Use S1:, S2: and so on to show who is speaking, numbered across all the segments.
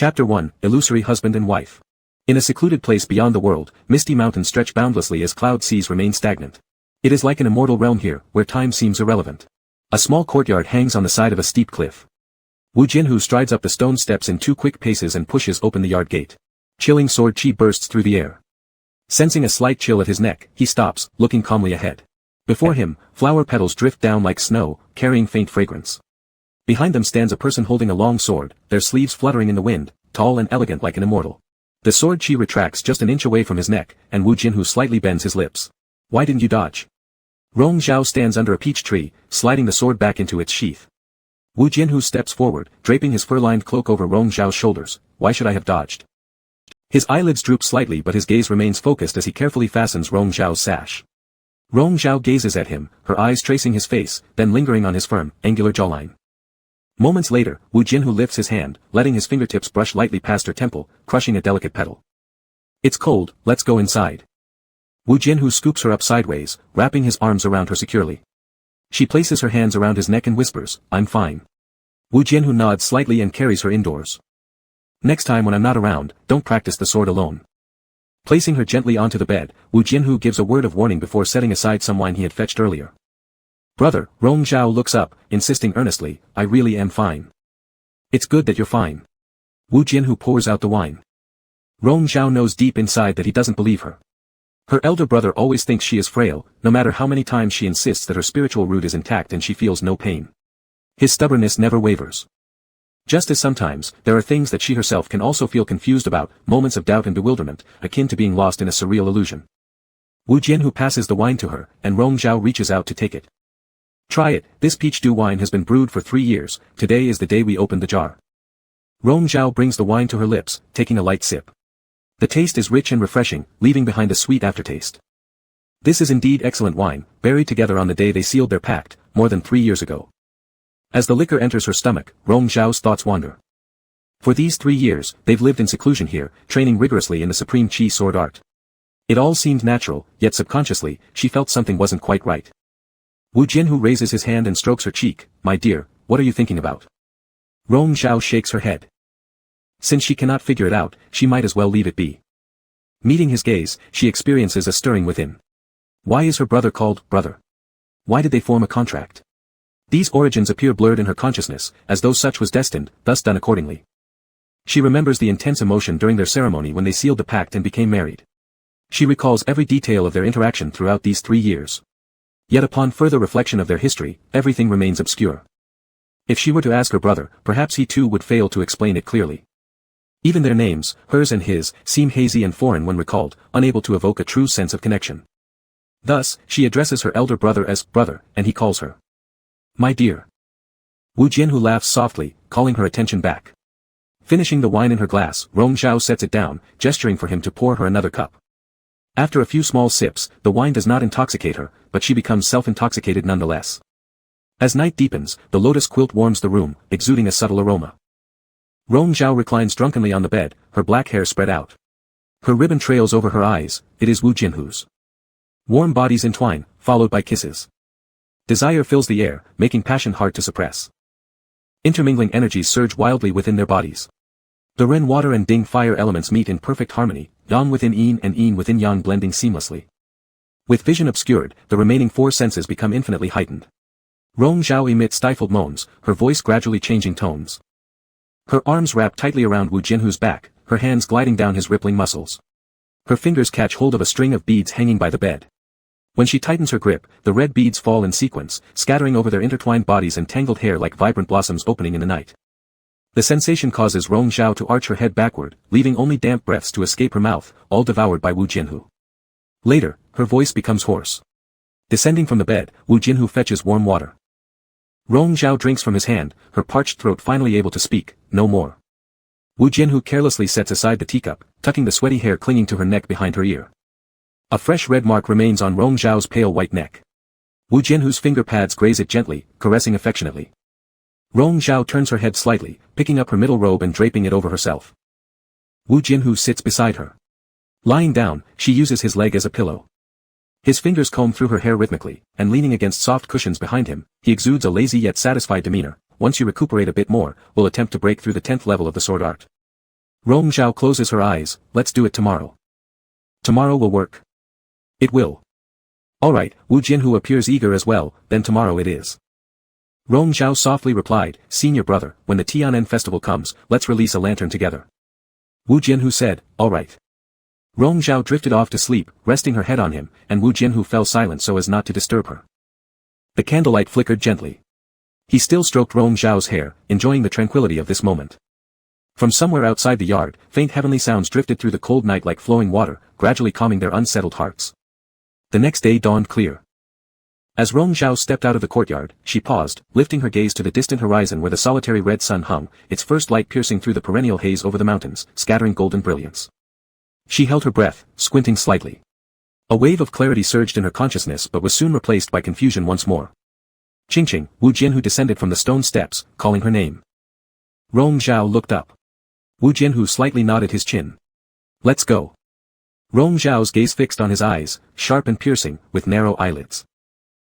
S1: Chapter 1, Illusory Husband and Wife. In a secluded place beyond the world, misty mountains stretch boundlessly as cloud seas remain stagnant. It is like an immortal realm here, where time seems irrelevant. A small courtyard hangs on the side of a steep cliff. Wu Jinhu strides up the stone steps in 2 quick paces and pushes open the yard gate. Chilling sword chi bursts through the air. Sensing a slight chill at his neck, he stops, looking calmly ahead. Before him, flower petals drift down like snow, carrying faint fragrance. Behind them stands a person holding a long sword, their sleeves fluttering in the wind, tall and elegant like an immortal. The sword chi retracts just an inch away from his neck, and Wu Jinhu slightly bends his lips. "Why didn't you dodge?" Rong Zhao stands under a peach tree, sliding the sword back into its sheath. Wu Jinhu steps forward, draping his fur-lined cloak over Rong Zhao's shoulders. "Why should I have dodged?" His eyelids droop slightly, but his gaze remains focused as he carefully fastens Rong Zhao's sash. Rong Zhao gazes at him, her eyes tracing his face, then lingering on his firm, angular jawline. Moments later, Wu Jinhu lifts his hand, letting his fingertips brush lightly past her temple, crushing a delicate petal. "It's cold, let's go inside." Wu Jinhu scoops her up sideways, wrapping his arms around her securely. She places her hands around his neck and whispers, "I'm fine." Wu Jinhu nods slightly and carries her indoors. "Next time when I'm not around, don't practice the sword alone." Placing her gently onto the bed, Wu Jinhu gives a word of warning before setting aside some wine he had fetched earlier. "Brother," Rong Zhao looks up, insisting earnestly, "I really am fine." "It's good that you're fine." Wu Jinhu pours out the wine. Rong Zhao knows deep inside that he doesn't believe her. Her elder brother always thinks she is frail, no matter how many times she insists that her spiritual root is intact and she feels no pain. His stubbornness never wavers. Just as sometimes, there are things that she herself can also feel confused about, moments of doubt and bewilderment, akin to being lost in a surreal illusion. Wu Jinhu passes the wine to her, and Rong Zhao reaches out to take it. "Try it, this peach dew wine has been brewed for 3 years, today is the day we opened the jar." Rong Zhao brings the wine to her lips, taking a light sip. The taste is rich and refreshing, leaving behind a sweet aftertaste. This is indeed excellent wine, buried together on the day they sealed their pact, more than 3 years ago. As the liquor enters her stomach, Rong Zhao's thoughts wander. For these 3 years, they've lived in seclusion here, training rigorously in the supreme chi sword art. It all seemed natural, yet subconsciously, she felt something wasn't quite right. Wu Jinhu raises his hand and strokes her cheek. "My dear, what are you thinking about?" Rong Zhao shakes her head. Since she cannot figure it out, she might as well leave it be. Meeting his gaze, she experiences a stirring within. Why is her brother called brother? Why did they form a contract? These origins appear blurred in her consciousness, as though such was destined, thus done accordingly. She remembers the intense emotion during their ceremony when they sealed the pact and became married. She recalls every detail of their interaction throughout these 3 years. Yet upon further reflection of their history, everything remains obscure. If she were to ask her brother, perhaps he too would fail to explain it clearly. Even their names, hers and his, seem hazy and foreign when recalled, unable to evoke a true sense of connection. Thus, she addresses her elder brother as brother, and he calls her "my dear." Wu Jinhu laughs softly, calling her attention back. Finishing the wine in her glass, Rong Zhao sets it down, gesturing for him to pour her another cup. After a few small sips, the wine does not intoxicate her, but she becomes self-intoxicated nonetheless. As night deepens, the lotus quilt warms the room, exuding a subtle aroma. Rong Zhao reclines drunkenly on the bed, her black hair spread out. Her ribbon trails over her eyes. It is Wu Jinhu's. Warm bodies entwine, followed by kisses. Desire fills the air, making passion hard to suppress. Intermingling energies surge wildly within their bodies. The Ren water and Ding fire elements meet in perfect harmony, Yang within Yin and Yin within Yang blending seamlessly. With vision obscured, the remaining 4 senses become infinitely heightened. Rong Zhao emits stifled moans, her voice gradually changing tones. Her arms wrap tightly around Wu Jinhu's back, her hands gliding down his rippling muscles. Her fingers catch hold of a string of beads hanging by the bed. When she tightens her grip, the red beads fall in sequence, scattering over their intertwined bodies and tangled hair like vibrant blossoms opening in the night. The sensation causes Rong Zhao to arch her head backward, leaving only damp breaths to escape her mouth, all devoured by Wu Jinhu. Later, her voice becomes hoarse. Descending from the bed, Wu Jinhu fetches warm water. Rong Zhao drinks from his hand, her parched throat finally able to speak, "No more." Wu Jinhu carelessly sets aside the teacup, tucking the sweaty hair clinging to her neck behind her ear. A fresh red mark remains on Rong Zhao's pale white neck. Wu Jinhu's finger pads graze it gently, caressing affectionately. Rong Zhao turns her head slightly, picking up her middle robe and draping it over herself. Wu Jinhu sits beside her. Lying down, she uses his leg as a pillow. His fingers comb through her hair rhythmically, and leaning against soft cushions behind him, he exudes a lazy yet satisfied demeanor. "Once you recuperate a bit more, we'll attempt to break through the 10th level of the sword art." Rong Zhao closes her eyes. Let's do it tomorrow. Tomorrow will work. It will. Alright, Wu Jianhu appears eager as well, then tomorrow it is. Rong Zhao softly replied, Senior brother, when the Tianan festival comes, let's release a lantern together. Wu Jianhu said, alright. Rong Zhao drifted off to sleep, resting her head on him, and Wu Jianhu fell silent so as not to disturb her. The candlelight flickered gently. He still stroked Rong Zhao's hair, enjoying the tranquility of this moment. From somewhere outside the yard, faint heavenly sounds drifted through the cold night like flowing water, gradually calming their unsettled hearts. The next day dawned clear. As Rong Zhao stepped out of the courtyard, she paused, lifting her gaze to the distant horizon where the solitary red sun hung, its first light piercing through the perennial haze over the mountains, scattering golden brilliance. She held her breath, squinting slightly. A wave of clarity surged in her consciousness but was soon replaced by confusion once more. Ching-ching, Wu Jianhu descended from the stone steps, calling her name. Rong Zhao looked up. Wu Jianhu slightly nodded his chin. Let's go. Rong Zhao's gaze fixed on his eyes, sharp and piercing, with narrow eyelids.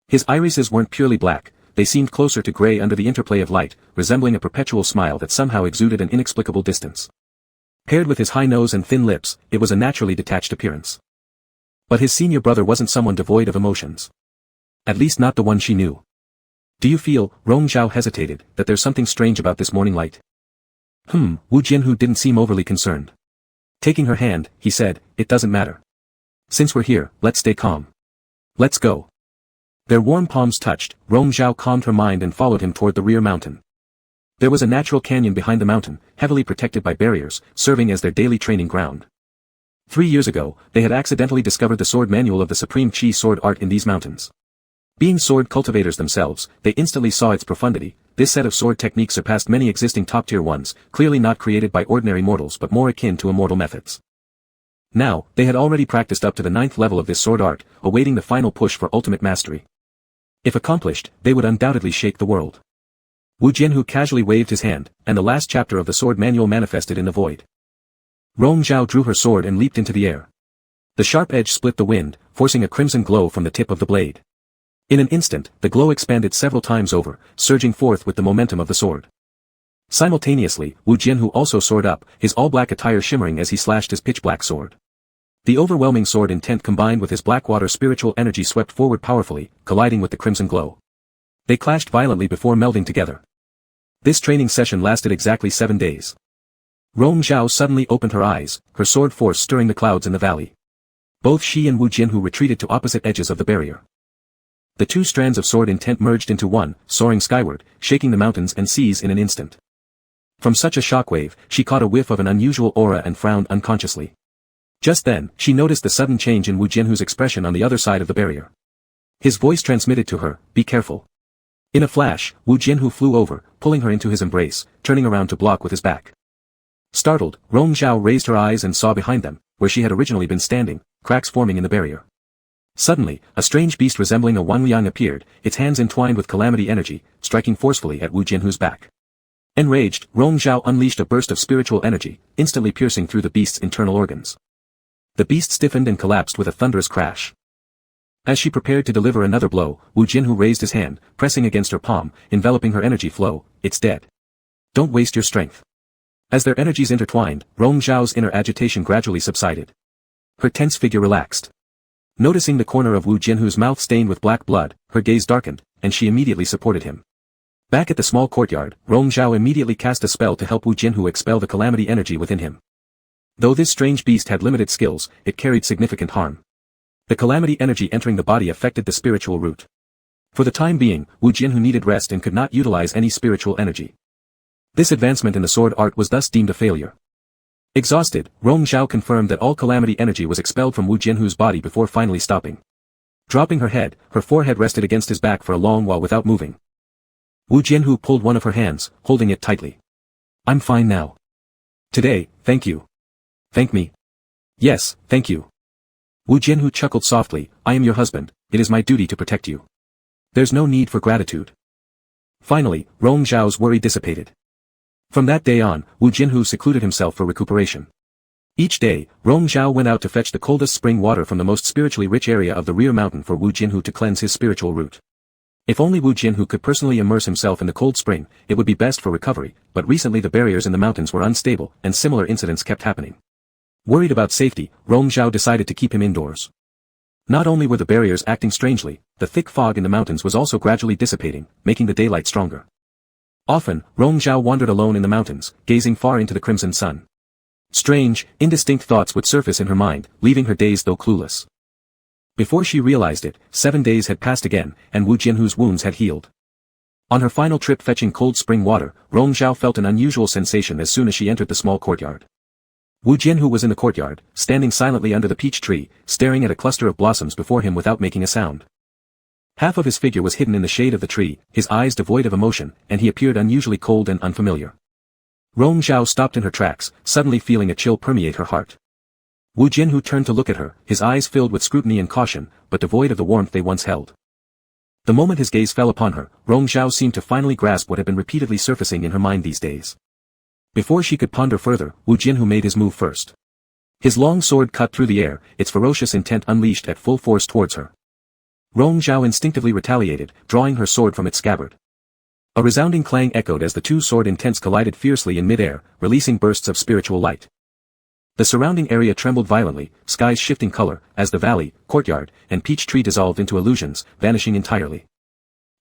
S1: His irises weren't purely black, they seemed closer to gray under the interplay of light, resembling a perpetual smile that somehow exuded an inexplicable distance. Paired with his high nose and thin lips, it was a naturally detached appearance. But his senior brother wasn't someone devoid of emotions. At least not the one she knew. Do you feel, Rong Zhao hesitated, that there's something strange about this morning light? Wu Jianhu didn't seem overly concerned. Taking her hand, he said, it doesn't matter. Since we're here, let's stay calm. Let's go. Their warm palms touched, Rong Zhao calmed her mind and followed him toward the rear mountain. There was a natural canyon behind the mountain, heavily protected by barriers, serving as their daily training ground. 3 years ago, they had accidentally discovered the sword manual of the Supreme Chi sword art in these mountains. Being sword cultivators themselves, they instantly saw its profundity. This set of sword techniques surpassed many existing top-tier ones, clearly not created by ordinary mortals but more akin to immortal methods. Now, they had already practiced up to the 9th level of this sword art, awaiting the final push for ultimate mastery. If accomplished, they would undoubtedly shake the world. Wu Jianhu casually waved his hand, and the last chapter of the sword manual manifested in the void. Rong Zhao drew her sword and leaped into the air. The sharp edge split the wind, forcing a crimson glow from the tip of the blade. In an instant, the glow expanded several times over, surging forth with the momentum of the sword. Simultaneously, Wu Jianhu also soared up, his all-black attire shimmering as he slashed his pitch-black sword. The overwhelming sword intent combined with his Blackwater spiritual energy swept forward powerfully, colliding with the crimson glow. They clashed violently before melding together. This training session lasted exactly 7 days. Rong Zhao suddenly opened her eyes, her sword force stirring the clouds in the valley. Both she and Wu Jianhu retreated to opposite edges of the barrier. The two strands of sword intent merged into one, soaring skyward, shaking the mountains and seas in an instant. From such a shockwave, she caught a whiff of an unusual aura and frowned unconsciously. Just then, she noticed the sudden change in Wu Jianhu's expression on the other side of the barrier. His voice transmitted to her, be careful. In a flash, Wu Jianhu flew over, pulling her into his embrace, turning around to block with his back. Startled, Rong Zhao raised her eyes and saw behind them, where she had originally been standing, cracks forming in the barrier. Suddenly, a strange beast resembling a Wanliang appeared, its hands entwined with calamity energy, striking forcefully at Wu Jianhu's back. Enraged, Rong Zhao unleashed a burst of spiritual energy, instantly piercing through the beast's internal organs. The beast stiffened and collapsed with a thunderous crash. As she prepared to deliver another blow, Wu Jianhu raised his hand, pressing against her palm, enveloping her energy flow. It's dead. Don't waste your strength. As their energies intertwined, Rong Zhao's inner agitation gradually subsided. Her tense figure relaxed. Noticing the corner of Wu Jianhu's mouth stained with black blood, her gaze darkened, and she immediately supported him. Back at the small courtyard, Rong Zhao immediately cast a spell to help Wu Jianhu expel the calamity energy within him. Though this strange beast had limited skills, it carried significant harm. The calamity energy entering the body affected the spiritual root. For the time being, Wu Jianhu needed rest and could not utilize any spiritual energy. This advancement in the sword art was thus deemed a failure. Exhausted, Rong Zhao confirmed that all calamity energy was expelled from Wu Jianhu's body before finally stopping. Dropping her head, her forehead rested against his back for a long while without moving. Wu Jianhu pulled one of her hands, holding it tightly. I'm fine now. Today, thank you. Thank me. Yes, thank you. Wu Jianhu chuckled softly, I am your husband, it is my duty to protect you. There's no need for gratitude. Finally, Rong Zhao's worry dissipated. From that day on, Wu Jianhu secluded himself for recuperation. Each day, Rong Zhao went out to fetch the coldest spring water from the most spiritually rich area of the rear mountain for Wu Jianhu to cleanse his spiritual root. If only Wu Jianhu could personally immerse himself in the cold spring, it would be best for recovery, but recently the barriers in the mountains were unstable, and similar incidents kept happening. Worried about safety, Rong Zhao decided to keep him indoors. Not only were the barriers acting strangely, the thick fog in the mountains was also gradually dissipating, making the daylight stronger. Often, Rong Zhao wandered alone in the mountains, gazing far into the crimson sun. Strange, indistinct thoughts would surface in her mind, leaving her dazed though clueless. Before she realized it, 7 days had passed again, and Wu Jianhu's wounds had healed. On her final trip fetching cold spring water, Rong Zhao felt an unusual sensation as soon as she entered the small courtyard. Wu Jianhu was in the courtyard, standing silently under the peach tree, staring at a cluster of blossoms before him without making a sound. Half of his figure was hidden in the shade of the tree, his eyes devoid of emotion, and he appeared unusually cold and unfamiliar. Rong Zhao stopped in her tracks, suddenly feeling a chill permeate her heart. Wu Jianhu turned to look at her, his eyes filled with scrutiny and caution, but devoid of the warmth they once held. The moment his gaze fell upon her, Rong Zhao seemed to finally grasp what had been repeatedly surfacing in her mind these days. Before she could ponder further, Wu Jianhu made his move first. His long sword cut through the air, its ferocious intent unleashed at full force towards her. Rong Zhao instinctively retaliated, drawing her sword from its scabbard. A resounding clang echoed as the two sword intents collided fiercely in mid-air, releasing bursts of spiritual light. The surrounding area trembled violently, skies shifting color, as the valley, courtyard, and peach tree dissolved into illusions, vanishing entirely.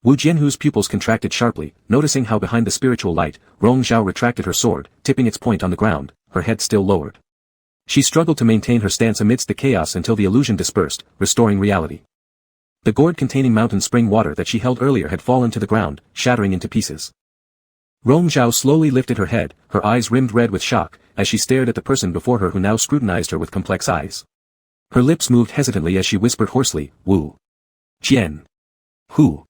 S1: Wu Jianhu's pupils contracted sharply, noticing how behind the spiritual light, Rong Zhao retracted her sword, tipping its point on the ground, her head still lowered. She struggled to maintain her stance amidst the chaos until the illusion dispersed, restoring reality. The gourd containing mountain spring water that she held earlier had fallen to the ground, shattering into pieces. Rong Zhao slowly lifted her head, her eyes rimmed red with shock, as she stared at the person before her who now scrutinized her with complex eyes. Her lips moved hesitantly as she whispered hoarsely, Wu Jian. Who?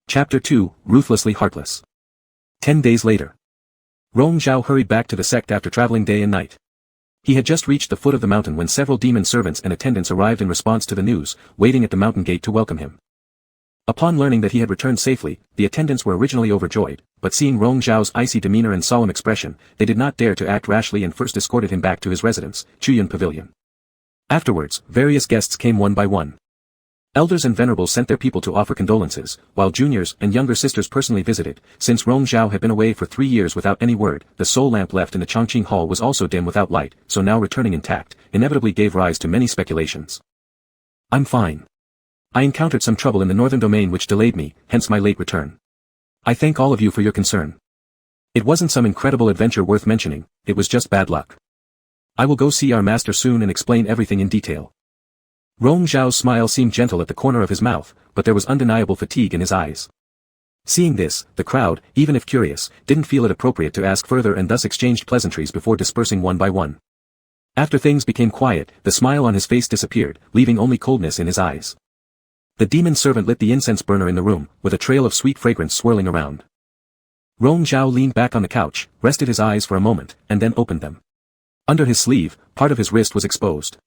S1: Chapter 2, Ruthlessly Heartless. 10 days later. Rong Zhao hurried back to the sect after traveling day and night. He had just reached the foot of the mountain when several demon servants and attendants arrived in response to the news, waiting at the mountain gate to welcome him. Upon learning that he had returned safely, the attendants were originally overjoyed, but seeing Rong Zhao's icy demeanor and solemn expression, they did not dare to act rashly and first escorted him back to his residence, Chuyun Pavilion. Afterwards, various guests came one by one. Elders and venerables sent their people to offer condolences, while juniors and younger sisters personally visited. Since Rong Zhao had been away for 3 years without any word, the sole lamp left in the Chongqing Hall was also dim without light, so now returning intact, inevitably gave rise to many speculations. I'm fine. I encountered some trouble in the northern domain which delayed me, hence my late return. I thank all of you for your concern. It wasn't some incredible adventure worth mentioning, it was just bad luck. I will go see our master soon and explain everything in detail. Rong Zhao's smile seemed gentle at the corner of his mouth, but there was undeniable fatigue in his eyes. Seeing this, the crowd, even if curious, didn't feel it appropriate to ask further and thus exchanged pleasantries before dispersing one by one. After things became quiet, the smile on his face disappeared, leaving only coldness in his eyes. The demon servant lit the incense burner in the room, with a trail of sweet fragrance swirling around. Rong Zhao leaned back on the couch, rested his eyes for a moment, and then opened them. Under his sleeve, part of his wrist was exposed.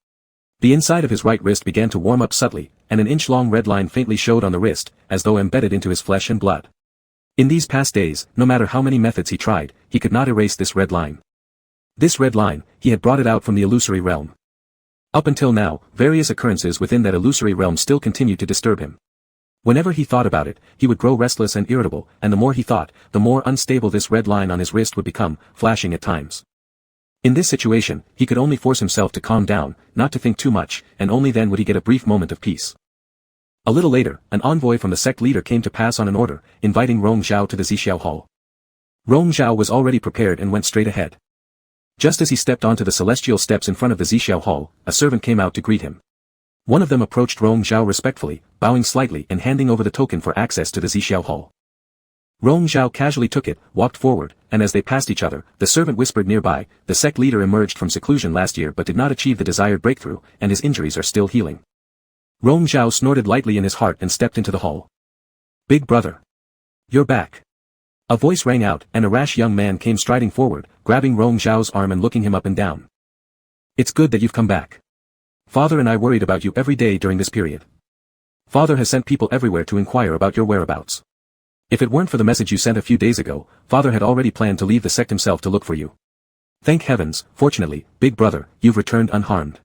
S1: The inside of his right wrist began to warm up subtly, and an inch-long red line faintly showed on the wrist, as though embedded into his flesh and blood. In these past days, no matter how many methods he tried, he could not erase this red line. This red line, he had brought it out from the illusory realm. Up until now, various occurrences within that illusory realm still continued to disturb him. Whenever he thought about it, he would grow restless and irritable, and the more he thought, the more unstable this red line on his wrist would become, flashing at times. In this situation, he could only force himself to calm down, not to think too much, and only then would he get a brief moment of peace. A little later, an envoy from the sect leader came to pass on an order, inviting Rong Zhao to the Zixiao Hall. Rong Zhao was already prepared and went straight ahead. Just as he stepped onto the celestial steps in front of the Zixiao Hall, a servant came out to greet him. One of them approached Rong Zhao respectfully, bowing slightly and handing over the token for access to the Zixiao Hall. Rong Zhao casually took it, walked forward, and as they passed each other, the servant whispered nearby, the sect leader emerged from seclusion last year but did not achieve the desired breakthrough, and his injuries are still healing. Rong Zhao snorted lightly in his heart and stepped into the hall. Big brother. You're back. A voice rang out, and a rash young man came striding forward, grabbing Rong Zhao's arm and looking him up and down. It's good that you've come back. Father and I worried about you every day during this period. Father has sent people everywhere to inquire about your whereabouts. If it weren't for the message you sent a few days ago, Father had already planned to leave the sect himself to look for you. Thank heavens, fortunately, big brother, you've returned unharmed.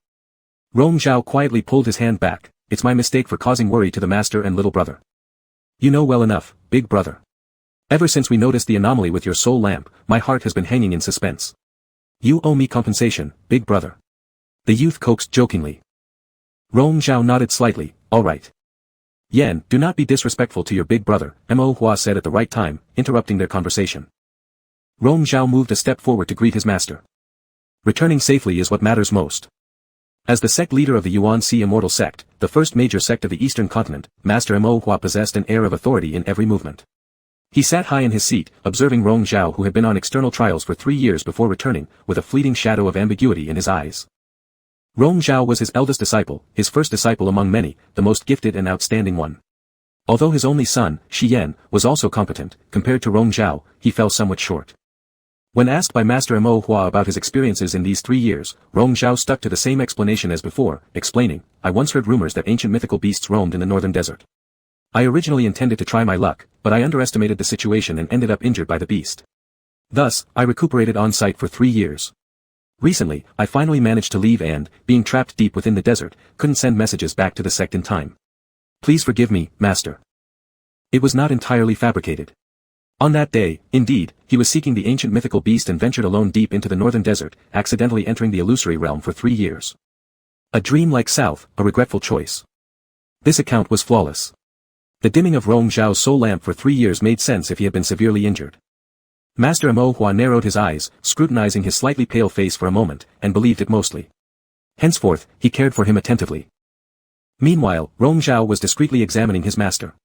S1: Rong Zhao quietly pulled his hand back, it's my mistake for causing worry to the master and little brother. You know well enough, big brother. Ever since we noticed the anomaly with your soul lamp, my heart has been hanging in suspense. You owe me compensation, big brother. The youth coaxed jokingly. Rong Zhao nodded slightly, all right. Yan, do not be disrespectful to your big brother, Mo Hua said at the right time, interrupting their conversation. Rong Zhao moved a step forward to greet his master. Returning safely is what matters most. As the sect leader of the Yuan Sea Immortal Sect, the first major sect of the Eastern Continent, Master Mo Hua possessed an air of authority in every movement. He sat high in his seat, observing Rong Zhao who had been on external trials for 3 years before returning, with a fleeting shadow of ambiguity in his eyes. Rong Zhao was his eldest disciple, his first disciple among many, the most gifted and outstanding one. Although his only son, Shi Yan, was also competent, compared to Rong Zhao, he fell somewhat short. When asked by Master Mo Hua about his experiences in these 3 years, Rong Zhao stuck to the same explanation as before, explaining, I once heard rumors that ancient mythical beasts roamed in the northern desert. I originally intended to try my luck, but I underestimated the situation and ended up injured by the beast. Thus, I recuperated on site for 3 years. Recently, I finally managed to leave and, being trapped deep within the desert, couldn't send messages back to the sect in time. Please forgive me, Master. It was not entirely fabricated. On that day, indeed, he was seeking the ancient mythical beast and ventured alone deep into the northern desert, accidentally entering the illusory realm for 3 years. A dream like South, a regretful choice. This account was flawless. The dimming of Rong Zhao's soul lamp for 3 years made sense if he had been severely injured. Master Mo Hua narrowed his eyes, scrutinizing his slightly pale face for a moment, and believed it mostly. Henceforth, he cared for him attentively. Meanwhile, Rong Zhao was discreetly examining his master.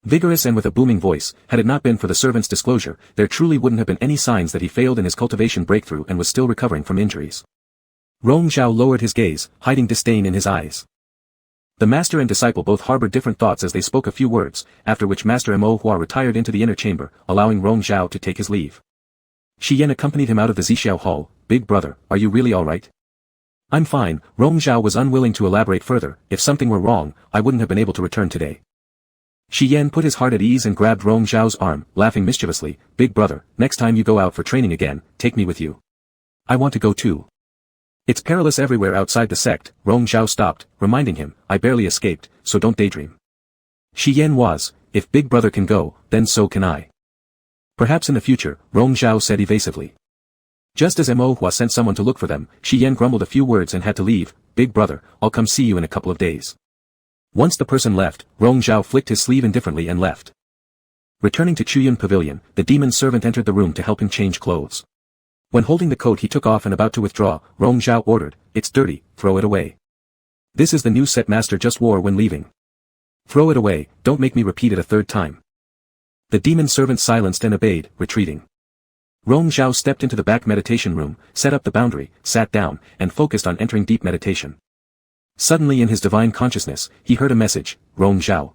S1: Vigorous and with a booming voice, had it not been for the servant's disclosure, there truly wouldn't have been any signs that he failed in his cultivation breakthrough and was still recovering from injuries. Rong Zhao lowered his gaze, hiding disdain in his eyes. The master and disciple both harbored different thoughts as they spoke a few words, after which Master Mo Hua retired into the inner chamber, allowing Rong Zhao to take his leave. Shi Yan accompanied him out of the Zixiao Hall. Big brother, are you really alright? I'm fine. Rong Zhao was unwilling to elaborate further. If something were wrong, I wouldn't have been able to return today. Shi Yan put his heart at ease and grabbed Rong Zhao's arm, laughing mischievously. Big brother, next time you go out for training again, take me with you. I want to go too. It's perilous everywhere outside the sect. Rong Zhao stopped, reminding him, I barely escaped, so don't daydream. Shi Yan was, if big brother can go, then so can I. Perhaps in the future, Rong Zhao said evasively. Just as Mo Hua sent someone to look for them, Shi Yan grumbled a few words and had to leave. Big brother, I'll come see you in a couple of days. Once the person left, Rong Zhao flicked his sleeve indifferently and left. Returning to Chuyun Pavilion, the demon servant entered the room to help him change clothes. When holding the coat he took off and about to withdraw, Rong Zhao ordered, it's dirty, throw it away. This is the new set master just wore when leaving. Throw it away, don't make me repeat it a third time. The demon servant silenced and obeyed, retreating. Rong Zhao stepped into the back meditation room, set up the boundary, sat down, and focused on entering deep meditation. Suddenly in his divine consciousness, he heard a message, Rong Zhao.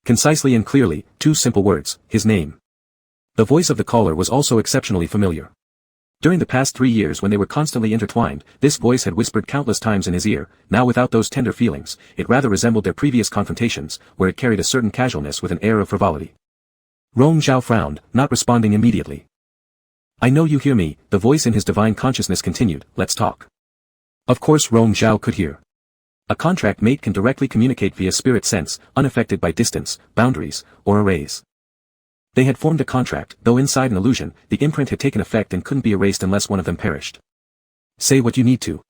S1: Concisely and clearly, 2 simple words, his name. The voice of the caller was also exceptionally familiar. During the past 3 years when they were constantly intertwined, this voice had whispered countless times in his ear. Now without those tender feelings, it rather resembled their previous confrontations, where it carried a certain casualness with an air of frivolity. Rong Zhao frowned, not responding immediately. I know you hear me, the voice in his divine consciousness continued, let's talk. Of course Rong Zhao could hear. A contract mate can directly communicate via spirit sense, unaffected by distance, boundaries, or arrays. They had formed a contract, though inside an illusion, the imprint had taken effect and couldn't be erased unless one of them perished. Say what you need to.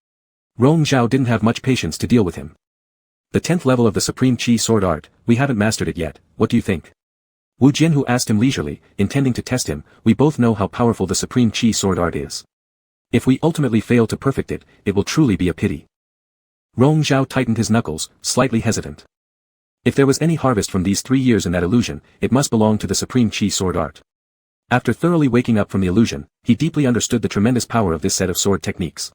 S1: Rong Zhao didn't have much patience to deal with him. The 10th level of the Supreme Chi Sword Art, we haven't mastered it yet, what do you think? Wu Jianhu asked him leisurely, intending to test him. We both know how powerful the Supreme Chi Sword Art is. If we ultimately fail to perfect it, it will truly be a pity. Rong Zhao tightened his knuckles, slightly hesitant. If there was any harvest from these 3 years in that illusion, it must belong to the Supreme Chi Sword Art. After thoroughly waking up from the illusion, he deeply understood the tremendous power of this set of sword techniques.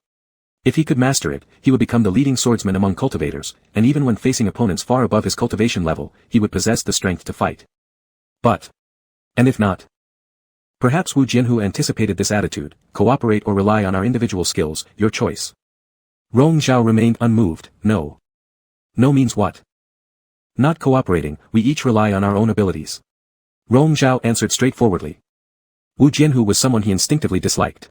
S1: If he could master it, he would become the leading swordsman among cultivators, and even when facing opponents far above his cultivation level, he would possess the strength to fight. But, and if not? Perhaps Wu Jianhu anticipated this attitude, cooperate or rely on our individual skills, your choice. Rong Zhao remained unmoved. No. No means what? Not cooperating, we each rely on our own abilities. Rong Zhao answered straightforwardly. Wu Jianhu was someone he instinctively disliked.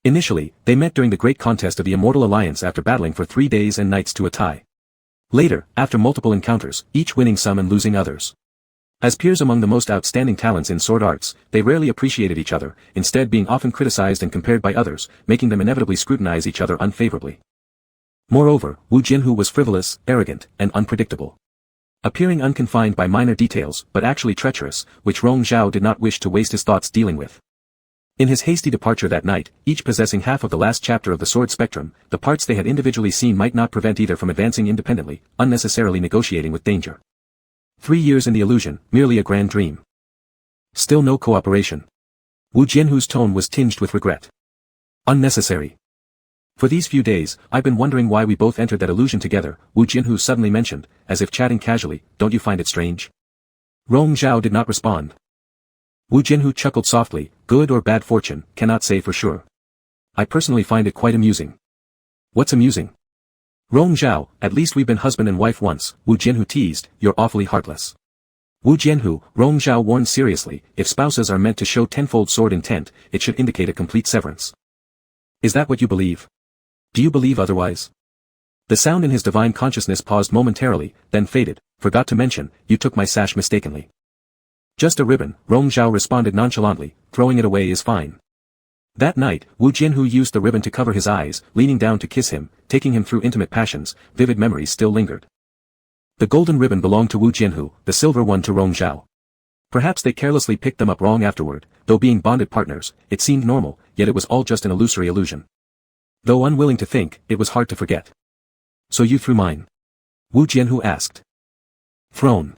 S1: Initially, they met during the great contest of the Immortal Alliance after battling for 3 days and nights to a tie. Later, after multiple encounters, each winning some and losing others. As peers among the most outstanding talents in sword arts, they rarely appreciated each other, instead being often criticized and compared by others, making them inevitably scrutinize each other unfavorably. Moreover, Wu Jinhu was frivolous, arrogant, and unpredictable. Appearing unconfined by minor details, but actually treacherous, which Rong Zhao did not wish to waste his thoughts dealing with. In his hasty departure that night, each possessing half of the last chapter of the sword spectrum, the parts they had individually seen might not prevent either from advancing independently, unnecessarily negotiating with danger. 3 years in the illusion, merely a grand dream. Still no cooperation. Wu Jianhu's tone was tinged with regret. Unnecessary. For these few days, I've been wondering why we both entered that illusion together, Wu Jianhu suddenly mentioned, as if chatting casually, don't you find it strange? Rong Zhao did not respond. Wu Jianhu chuckled softly, good or bad fortune, cannot say for sure. I personally find it quite amusing. What's amusing? Rong Zhao, at least we've been husband and wife once, Wu Jianhu teased, you're awfully heartless. Wu Jianhu, Rong Zhao warned seriously, if spouses are meant to show tenfold sword intent, it should indicate a complete severance. Is that what you believe? Do you believe otherwise? The sound in his divine consciousness paused momentarily, then faded, forgot to mention, you took my sash mistakenly. Just a ribbon, Rong Zhao responded nonchalantly, throwing it away is fine. That night, Wu Jianhu used the ribbon to cover his eyes, leaning down to kiss him, taking him through intimate passions, vivid memories still lingered. The golden ribbon belonged to Wu Jianhu, the silver one to Rong Zhao. Perhaps they carelessly picked them up wrong afterward, though being bonded partners, it seemed normal, yet it was all just an illusory illusion. Though unwilling to think, it was hard to forget. So you threw mine? Wu Jianhu asked. Thrown.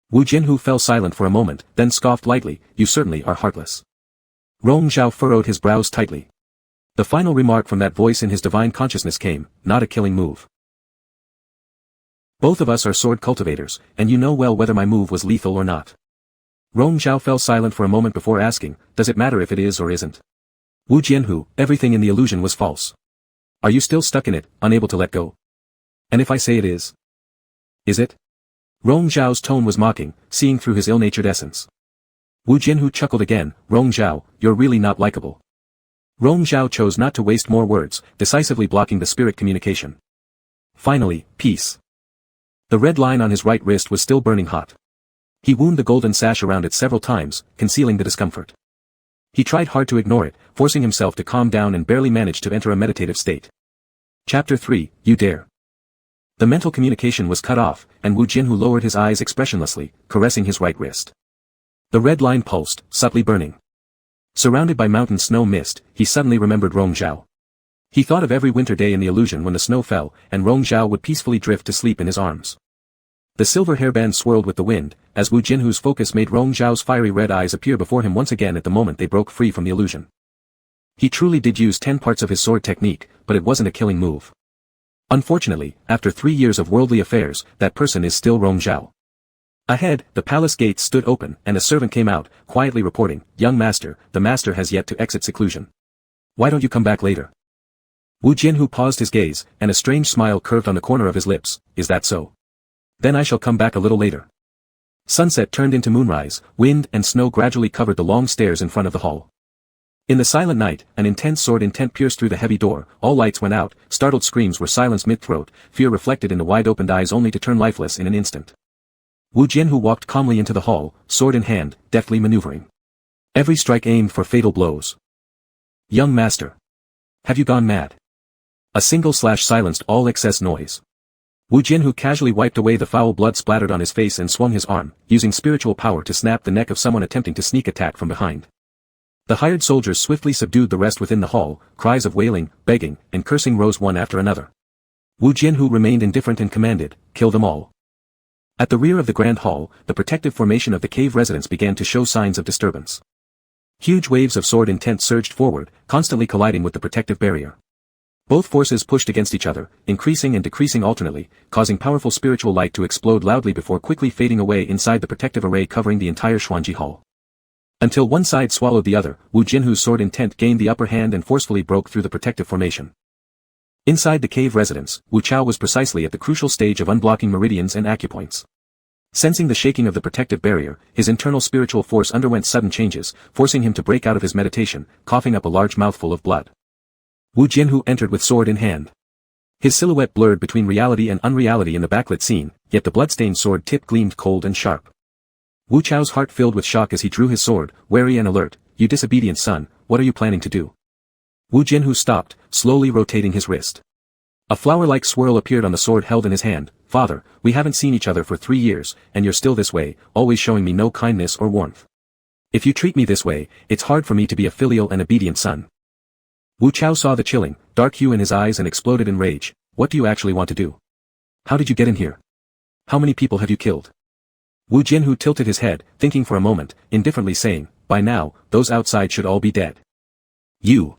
S1: Wu Jianhu fell silent for a moment, then scoffed lightly, you certainly are heartless. Rong Zhao furrowed his brows tightly. The final remark from that voice in his divine consciousness came, not a killing move. Both of us are sword cultivators, and you know well whether my move was lethal or not. Rong Zhao fell silent for a moment before asking, does it matter if it is or isn't? Wu Jianhu, everything in the illusion was false. Are you still stuck in it, unable to let go? And if I say it is? Is it? Rong Zhao's tone was mocking, seeing through his ill-natured essence. Wu Jianhu chuckled again, Rong Zhao, you're really not likable. Rong Zhao chose not to waste more words, decisively blocking the spirit communication. Finally, peace. The red line on his right wrist was still burning hot. He wound the golden sash around it several times, concealing the discomfort. He tried hard to ignore it, forcing himself to calm down and barely managed to enter a meditative state. Chapter 3, You Dare. The mental communication was cut off, and Wu Jianhu lowered his eyes expressionlessly, caressing his right wrist. The red line pulsed, subtly burning. Surrounded by mountain snow mist, he suddenly remembered Rong Zhao. He thought of every winter day in the illusion when the snow fell, and Rong Zhao would peacefully drift to sleep in his arms. The silver hairband swirled with the wind, as Wu Jinhu's focus made Rong Zhao's fiery red eyes appear before him once again at the moment they broke free from the illusion. He truly did use 10 parts of his sword technique, but it wasn't a killing move. Unfortunately, after 3 years of worldly affairs, that person is still Rong Zhao. Ahead, the palace gates stood open, and a servant came out, quietly reporting, young master, the master has yet to exit seclusion. Why don't you come back later? Wu Jianhu paused his gaze, and a strange smile curved on the corner of his lips, is that so? Then I shall come back a little later. Sunset turned into moonrise, wind and snow gradually covered the long stairs in front of the hall. In the silent night, an intense sword intent pierced through the heavy door, all lights went out, startled screams were silenced mid-throat, fear reflected in the wide-opened eyes only to turn lifeless in an instant. Wu Jianhu walked calmly into the hall, sword in hand, deftly maneuvering. Every strike aimed for fatal blows. Young master. Have you gone mad? A single slash silenced all excess noise. Wu Jianhu casually wiped away the foul blood splattered on his face and swung his arm, using spiritual power to snap the neck of someone attempting to sneak attack from behind. The hired soldiers swiftly subdued the rest within the hall, cries of wailing, begging, and cursing rose one after another. Wu Jianhu remained indifferent and commanded, kill them all. At the rear of the grand hall, the protective formation of the cave residents began to show signs of disturbance. Huge waves of sword intent surged forward, constantly colliding with the protective barrier. Both forces pushed against each other, increasing and decreasing alternately, causing powerful spiritual light to explode loudly before quickly fading away inside the protective array covering the entire Xuanji Hall. Until one side swallowed the other, Wu Jinhu's sword intent gained the upper hand and forcefully broke through the protective formation. Inside the cave residence, Wu Chao was precisely at the crucial stage of unblocking meridians and acupoints. Sensing the shaking of the protective barrier, his internal spiritual force underwent sudden changes, forcing him to break out of his meditation, coughing up a large mouthful of blood. Wu Jinhu entered with sword in hand. His silhouette blurred between reality and unreality in the backlit scene, yet the blood-stained sword tip gleamed cold and sharp. Wu Chao's heart filled with shock as he drew his sword, wary and alert. "You disobedient son, what are you planning to do?" Wu Jinhu stopped, slowly rotating his wrist. A flower-like swirl appeared on the sword held in his hand. "Father, we haven't seen each other for 3 years, and you're still this way, always showing me no kindness or warmth. If you treat me this way, it's hard for me to be a filial and obedient son." Wu Chao saw the chilling, dark hue in his eyes and exploded in rage. "What do you actually want to do? How did you get in here? How many people have you killed?" Wu Jinhu tilted his head, thinking for a moment, indifferently saying, "By now, those outside should all be dead." "You!"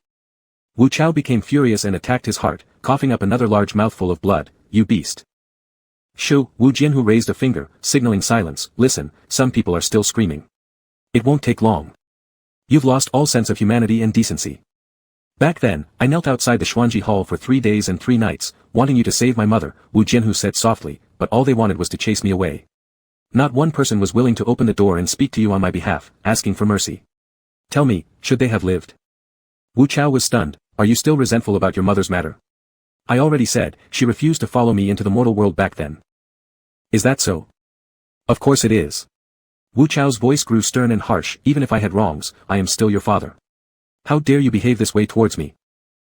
S1: Wu Chao became furious and attacked his heart, coughing up another large mouthful of blood. "You beast!" "Shoo!" Wu Jinhu raised a finger, signaling silence. "Listen, some people are still screaming. It won't take long. You've lost all sense of humanity and decency. Back then, I knelt outside the Xuanji Hall for 3 days and 3 nights, wanting you to save my mother," Wu Jinhu said softly, "but all they wanted was to chase me away. Not one person was willing to open the door and speak to you on my behalf, asking for mercy. Tell me, should they have lived?" Wu Chao was stunned. "Are you still resentful about your mother's matter?" "I already said, she refused to follow me into the mortal world back then." "Is that so?" "Of course it is." Wu Chao's voice grew stern and harsh. "Even if I had wrongs, I am still your father. How dare you behave this way towards me?"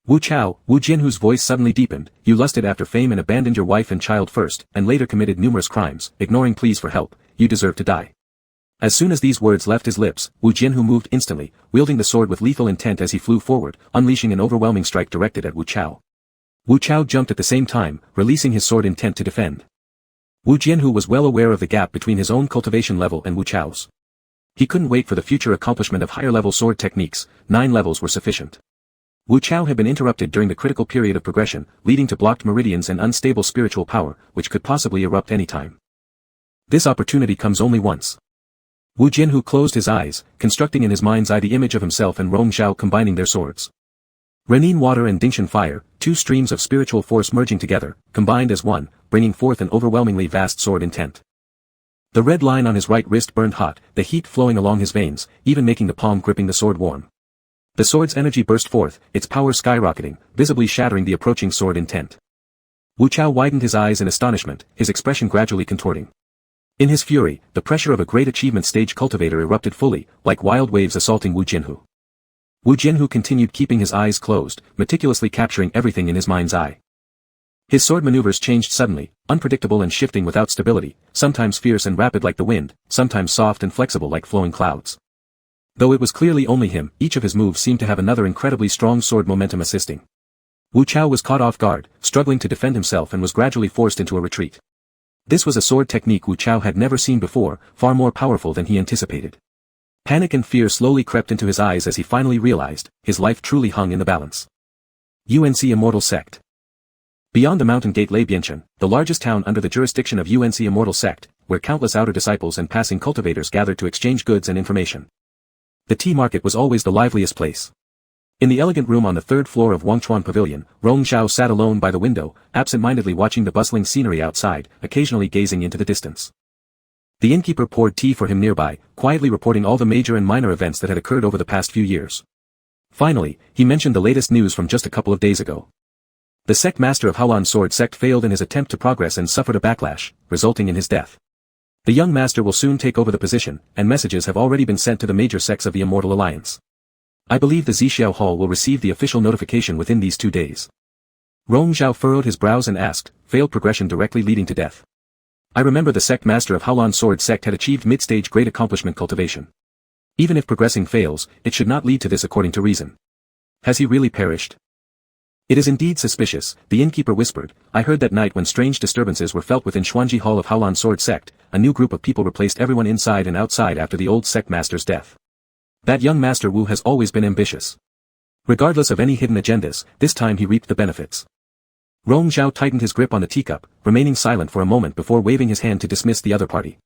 S1: "Wu Chao," Wu Jinhu's voice suddenly deepened, "you lusted after fame and abandoned your wife and child first, and later committed numerous crimes, ignoring pleas for help. You deserve to die." As soon as these words left his lips, Wu Jinhu moved instantly, wielding the sword with lethal intent as he flew forward, unleashing an overwhelming strike directed at Wu Chao. Wu Chao jumped at the same time, releasing his sword intent to defend. Wu Jinhu was well aware of the gap between his own cultivation level and Wu Chao's. He couldn't wait for the future accomplishment of higher-level sword techniques. 9 levels were sufficient. Wu Chao had been interrupted during the critical period of progression, leading to blocked meridians and unstable spiritual power, which could possibly erupt any time. This opportunity comes only once. Wu Jinhu closed his eyes, constructing in his mind's eye the image of himself and Rong Zhao combining their swords. Renin water and Dingshan fire, 2 streams of spiritual force merging together, combined as one, bringing forth an overwhelmingly vast sword intent. The red line on his right wrist burned hot, the heat flowing along his veins, even making the palm gripping the sword warm. The sword's energy burst forth, its power skyrocketing, visibly shattering the approaching sword intent. Wu Chao widened his eyes in astonishment, his expression gradually contorting. In his fury, the pressure of a great achievement stage cultivator erupted fully, like wild waves assaulting Wu Jinhu. Wu Jinhu continued keeping his eyes closed, meticulously capturing everything in his mind's eye. His sword maneuvers changed suddenly, unpredictable and shifting without stability, sometimes fierce and rapid like the wind, sometimes soft and flexible like flowing clouds. Though it was clearly only him, each of his moves seemed to have another incredibly strong sword momentum assisting. Wu Chao was caught off guard, struggling to defend himself and was gradually forced into a retreat. This was a sword technique Wu Chao had never seen before, far more powerful than he anticipated. Panic and fear slowly crept into his eyes as he finally realized, his life truly hung in the balance. UNC Immortal Sect. Beyond the mountain gate lay Bianchen, the largest town under the jurisdiction of UNC Immortal Sect, where countless outer disciples and passing cultivators gathered to exchange goods and information. The tea market was always the liveliest place. In the elegant room on the 3rd floor of Wangchuan Pavilion, Rong Zhao sat alone by the window, absent-mindedly watching the bustling scenery outside, occasionally gazing into the distance. The innkeeper poured tea for him nearby, quietly reporting all the major and minor events that had occurred over the past few years. Finally, he mentioned the latest news from just a couple of days ago. The sect master of Haolan Sword Sect failed in his attempt to progress and suffered a backlash, resulting in his death. The young master will soon take over the position, and messages have already been sent to the major sects of the Immortal Alliance. I believe the Zixiao Hall will receive the official notification within these 2 days. Rong Zhao furrowed his brows and asked, failed progression directly leading to death. I remember the sect master of Haolan Sword Sect had achieved mid-stage great accomplishment cultivation. Even if progressing fails, it should not lead to this according to reason. Has he really perished? It is indeed suspicious, the innkeeper whispered. I heard that night when strange disturbances were felt within Xuanji Hall of Haolan Sword Sect, a new group of people replaced everyone inside and outside after the old sect master's death. That young Master Wu has always been ambitious. Regardless of any hidden agendas, this time he reaped the benefits. Rong Zhao tightened his grip on the teacup, remaining silent for a moment before waving his hand to dismiss the other party.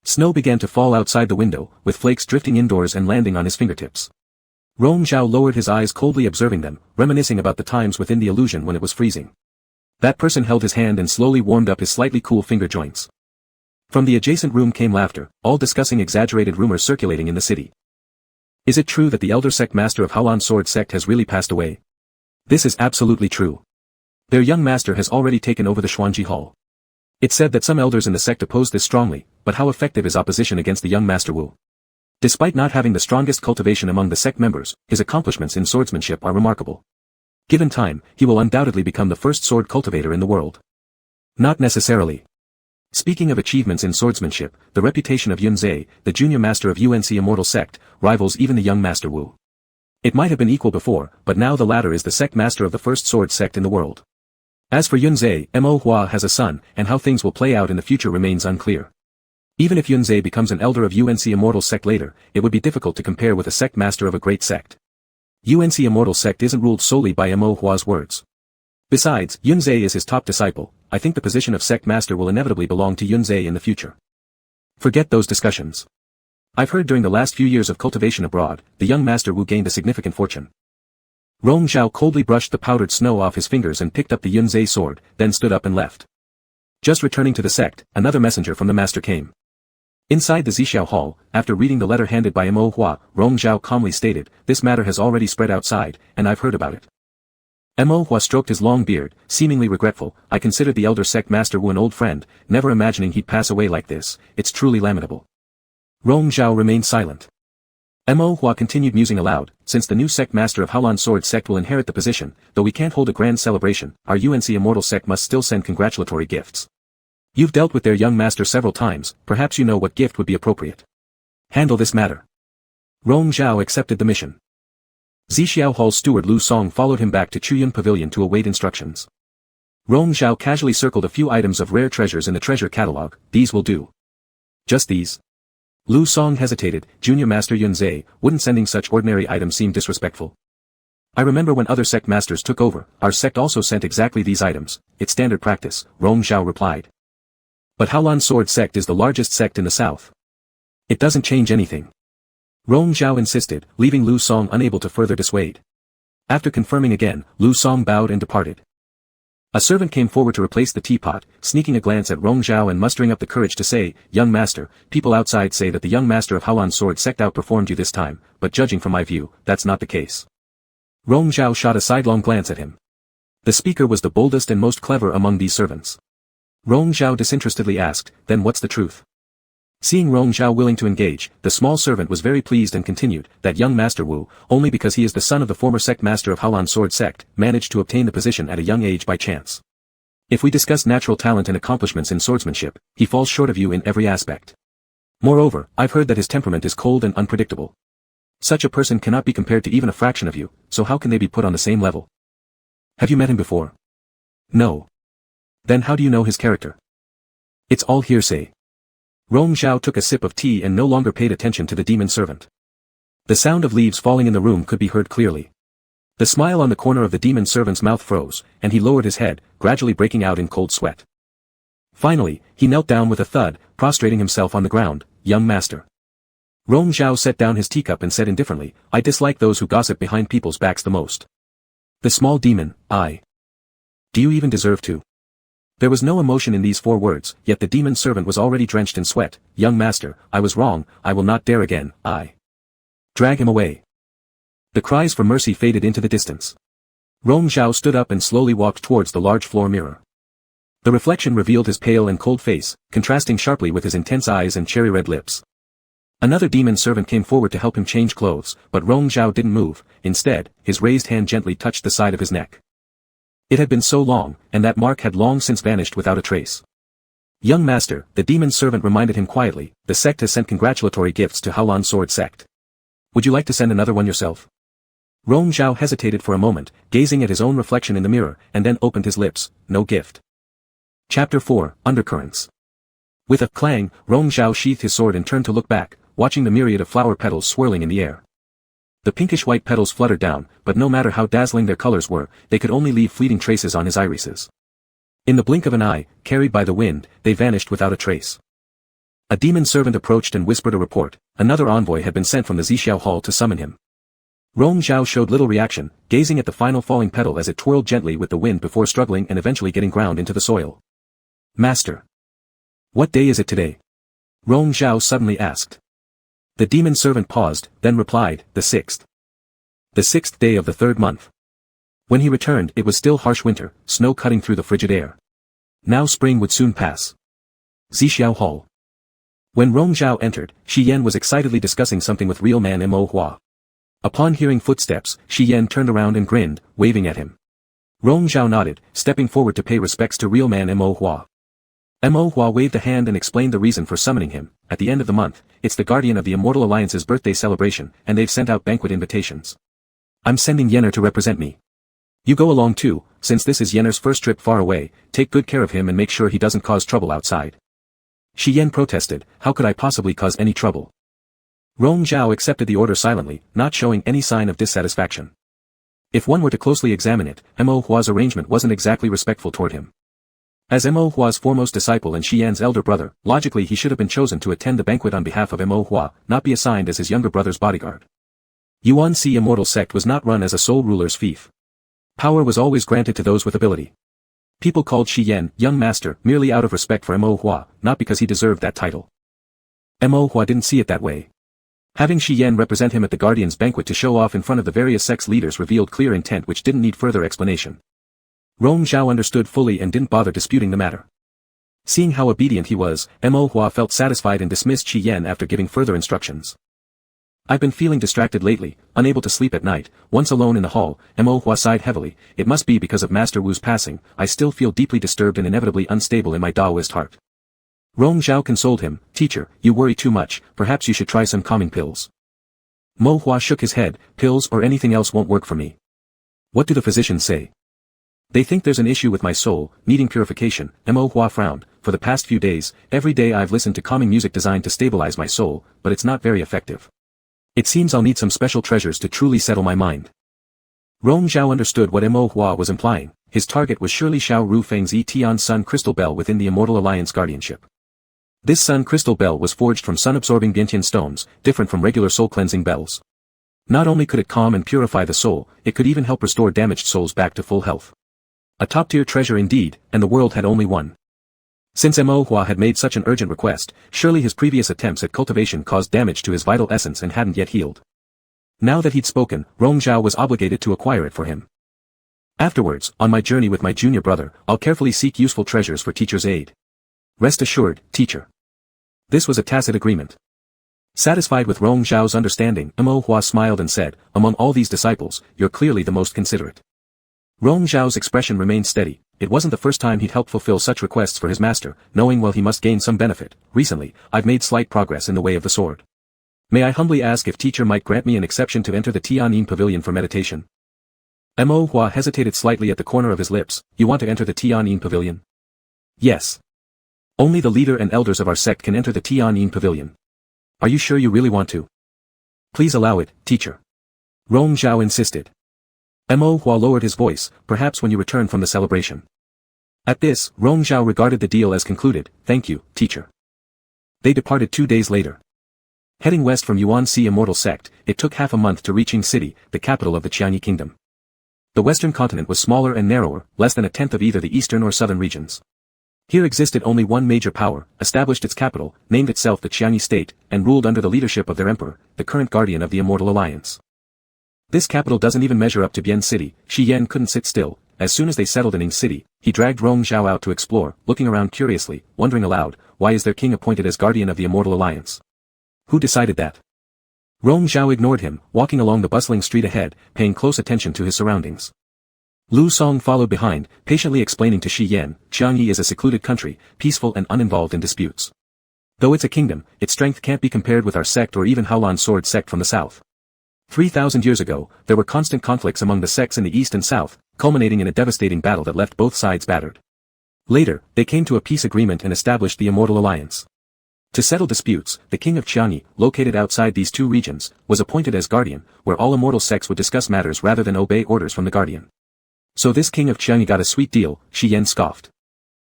S1: Snow began to fall outside the window, with flakes drifting indoors and landing on his fingertips. Rong Zhao lowered his eyes coldly observing them, reminiscing about the times within the illusion when it was freezing. That person held his hand and slowly warmed up his slightly cool finger joints. From the adjacent room came laughter, all discussing exaggerated rumors circulating in the city. Is it true that the elder sect master of Haolan Sword Sect has really passed away? This is absolutely true. Their young master has already taken over the Xuanji Hall. It's said that some elders in the sect oppose this strongly, but how effective is opposition against the young Master Wu? Despite not having the strongest cultivation among the sect members, his accomplishments in swordsmanship are remarkable. Given time, he will undoubtedly become the first sword cultivator in the world. Not necessarily. Speaking of achievements in swordsmanship, the reputation of Yun Zhe, the junior master of UNC Immortal Sect, rivals even the young Master Wu. It might have been equal before, but now the latter is the sect master of the first sword sect in the world. As for Yun Zhe, Mo Hua has a son, and how things will play out in the future remains unclear. Even if Yun Zhe becomes an elder of UNC Immortal Sect later, it would be difficult to compare with a sect master of a great sect. UNC Immortal Sect isn't ruled solely by Mo Hua's words. Besides, Yun Zhe is his top disciple. I think the position of sect master will inevitably belong to Yun Zhe in the future. Forget those discussions. I've heard during the last few years of cultivation abroad, the young Master Wu gained a significant fortune. Rong Zhao coldly brushed the powdered snow off his fingers and picked up the Yun Zhe sword, then stood up and left. Just returning to the sect, another messenger from the master came. Inside the Zixiao Hall, after reading the letter handed by Mo Hua, Rong Zhao calmly stated, "This matter has already spread outside, and I've heard about it." Mo Hua stroked his long beard, seemingly regretful. "I considered the elder sect Master Wu an old friend, never imagining he'd pass away like this. It's truly lamentable." Rong Zhao remained silent. Mo Hua continued musing aloud, "Since the new sect master of Haolan Sword Sect will inherit the position, though we can't hold a grand celebration, our UNC Immortal Sect must still send congratulatory gifts. You've dealt with their young master several times, perhaps you know what gift would be appropriate. Handle this matter." Rong Zhao accepted the mission. Zixiao Hall's steward Lu Song followed him back to Chuyun Pavilion to await instructions. Rong Zhao casually circled a few items of rare treasures in the treasure catalog. "These will do." "Just these?" Lu Song hesitated. Junior Master Yun Zhe, wouldn't sending such ordinary items seem disrespectful? "I remember when other sect masters took over, our sect also sent exactly these items. It's standard practice," Rong Zhao replied. "But Haolan Sword Sect is the largest sect in the south. It doesn't change anything." Rong Zhao insisted, leaving Lu Song unable to further dissuade. After confirming again, Lu Song bowed and departed. A servant came forward to replace the teapot, sneaking a glance at Rong Zhao and mustering up the courage to say, "Young master, people outside say that the young master of Haolan Sword Sect outperformed you this time, but judging from my view, that's not the case." Rong Zhao shot a sidelong glance at him. The speaker was the boldest and most clever among these servants. Rong Zhao disinterestedly asked, "Then what's the truth?" Seeing Rong Zhao willing to engage, the small servant was very pleased and continued, "That young Master Wu, only because he is the son of the former sect master of Haolan Sword Sect, managed to obtain the position at a young age by chance. If we discuss natural talent and accomplishments in swordsmanship, he falls short of you in every aspect. Moreover, I've heard that his temperament is cold and unpredictable. Such a person cannot be compared to even a fraction of you, so how can they be put on the same level?" "Have you met him before?" "No." "Then how do you know his character?" "It's all hearsay." Rong Zhao took a sip of tea and no longer paid attention to the demon servant. The sound of leaves falling in the room could be heard clearly. The smile on the corner of the demon servant's mouth froze, and he lowered his head, gradually breaking out in cold sweat. Finally, he knelt down with a thud, prostrating himself on the ground. "Young master." Rong Zhao set down his teacup and said indifferently, "I dislike those who gossip behind people's backs the most." The small demon, "I. Do you even deserve to?" There was no emotion in these 4 words, yet the demon servant was already drenched in sweat. "Young master, I was wrong, I will not dare again, I. Drag him away." The cries for mercy faded into the distance. Rong Zhao stood up and slowly walked towards the large floor mirror. The reflection revealed his pale and cold face, contrasting sharply with his intense eyes and cherry-red lips. Another demon servant came forward to help him change clothes, but Rong Zhao didn't move. Instead, his raised hand gently touched the side of his neck. It had been so long, and that mark had long since vanished without a trace. "Young master," the demon servant reminded him quietly, "the sect has sent congratulatory gifts to Haolan Sword Sect. Would you like to send another one yourself?" Rong Zhao hesitated for a moment, gazing at his own reflection in the mirror, and then opened his lips. "No gift." Chapter 4, Undercurrents. With a clang, Rong Zhao sheathed his sword and turned to look back, watching the myriad of flower petals swirling in the air. The pinkish-white petals fluttered down, but no matter how dazzling their colors were, they could only leave fleeting traces on his irises. In the blink of an eye, carried by the wind, they vanished without a trace. A demon servant approached and whispered a report. Another envoy had been sent from the Zixiao Hall to summon him. Rong Zhao showed little reaction, gazing at the final falling petal as it twirled gently with the wind before struggling and eventually getting ground into the soil. "Master. What day is it today?" Rong Zhao suddenly asked. The demon servant paused, then replied, "The 6th. The 6th day of the 3rd month." When he returned, it was still harsh winter, snow cutting through the frigid air. Now spring would soon pass. Zixiao Hall. When Rong Zhao entered, Shi Yan was excitedly discussing something with real man Mo Hua. Upon hearing footsteps, Shi Yan turned around and grinned, waving at him. Rong Zhao nodded, stepping forward to pay respects to real man Mo Hua. Mo Hua waved a hand and explained the reason for summoning him. At the end of the month, it's the guardian of the Immortal Alliance's birthday celebration, and they've sent out banquet invitations. I'm sending Yenner to represent me. You go along too, since this is Yenner's first trip far away. Take good care of him and make sure he doesn't cause trouble outside. Shi Yan protested, how could I possibly cause any trouble? Rong Zhao accepted the order silently, not showing any sign of dissatisfaction. If one were to closely examine it, Mo Hua's arrangement wasn't exactly respectful toward him. As Mo Hua's foremost disciple and Shi Yan's elder brother, logically he should have been chosen to attend the banquet on behalf of Mo Hua, not be assigned as his younger brother's bodyguard. Yuan-Si Immortal Sect was not run as a sole ruler's fief. Power was always granted to those with ability. People called Shi Yan, young master, merely out of respect for Mo Hua, not because he deserved that title. Mo Hua didn't see it that way. Having Shi Yan represent him at the Guardian's banquet to show off in front of the various sects leaders revealed clear intent which didn't need further explanation. Rong Zhao understood fully and didn't bother disputing the matter. Seeing how obedient he was, Mo Hua felt satisfied and dismissed Shi Yan after giving further instructions. I've been feeling distracted lately, unable to sleep at night. Once alone in the hall, Mo Hua sighed heavily. It must be because of Master Wu's passing. I still feel deeply disturbed and inevitably unstable in my Taoist heart. Rong Zhao consoled him, teacher, you worry too much, perhaps you should try some calming pills. Mo Hua shook his head, pills or anything else won't work for me. What do the physicians say? They think there's an issue with my soul, needing purification. Mo Hua frowned. For the past few days, every day I've listened to calming music designed to stabilize my soul, but it's not very effective. It seems I'll need some special treasures to truly settle my mind. Rong Zhao understood what Mo Hua was implying. His target was surely Xiao Rufeng's Tian Sun Crystal Bell within the Immortal Alliance guardianship. This Sun Crystal Bell was forged from sun-absorbing Biantian stones, different from regular soul-cleansing bells. Not only could it calm and purify the soul, it could even help restore damaged souls back to full health. A top-tier treasure indeed, and the world had only one. Since Mo Hua had made such an urgent request, surely his previous attempts at cultivation caused damage to his vital essence and hadn't yet healed. Now that he'd spoken, Rong Zhao was obligated to acquire it for him. Afterwards, on my journey with my junior brother, I'll carefully seek useful treasures for teacher's aid. Rest assured, teacher. This was a tacit agreement. Satisfied with Rong Zhao's understanding, Mo Hua smiled and said, among all these disciples, you're clearly the most considerate. Rong Zhao's expression remained steady. It wasn't the first time he'd helped fulfill such requests for his master, knowing well he must gain some benefit. Recently, I've made slight progress in the way of the sword. May I humbly ask if teacher might grant me an exception to enter the Tianyin Pavilion for meditation? Mo Hua hesitated slightly at the corner of his lips. You want to enter the Tianyin Pavilion? Yes. Only the leader and elders of our sect can enter the Tianyin Pavilion. Are you sure you really want to? Please allow it, teacher. Rong Zhao insisted. Mo Hua lowered his voice, perhaps when you return from the celebration. At this, Rong Zhao regarded the deal as concluded. Thank you, teacher. They departed 2 days later. Heading west from Yuan-Si Immortal Sect, it took half a month to reach Ying City, the capital of the Qianyi Kingdom. The western continent was smaller and narrower, less than a tenth of either the eastern or southern regions. Here existed only one major power, established its capital, named itself the Qianyi State, and ruled under the leadership of their emperor, the current guardian of the Immortal Alliance. This capital doesn't even measure up to Bian City. Shi Yan couldn't sit still. As soon as they settled in Ying City, he dragged Rong Zhao out to explore, looking around curiously, wondering aloud, why is their king appointed as guardian of the Immortal Alliance? Who decided that? Rong Zhao ignored him, walking along the bustling street ahead, paying close attention to his surroundings. Lu Song followed behind, patiently explaining to Shi Yan, Qianyi is a secluded country, peaceful and uninvolved in disputes. Though it's a kingdom, its strength can't be compared with our sect or even Haolan Sword sect from the south. 3,000 years ago, there were constant conflicts among the sects in the east and south, culminating in a devastating battle that left both sides battered. Later, they came to a peace agreement and established the Immortal Alliance. To settle disputes, the king of Qianyi, located outside these two regions, was appointed as guardian, where all immortal sects would discuss matters rather than obey orders from the guardian. So this king of Qianyi got a sweet deal, Shi Yan scoffed.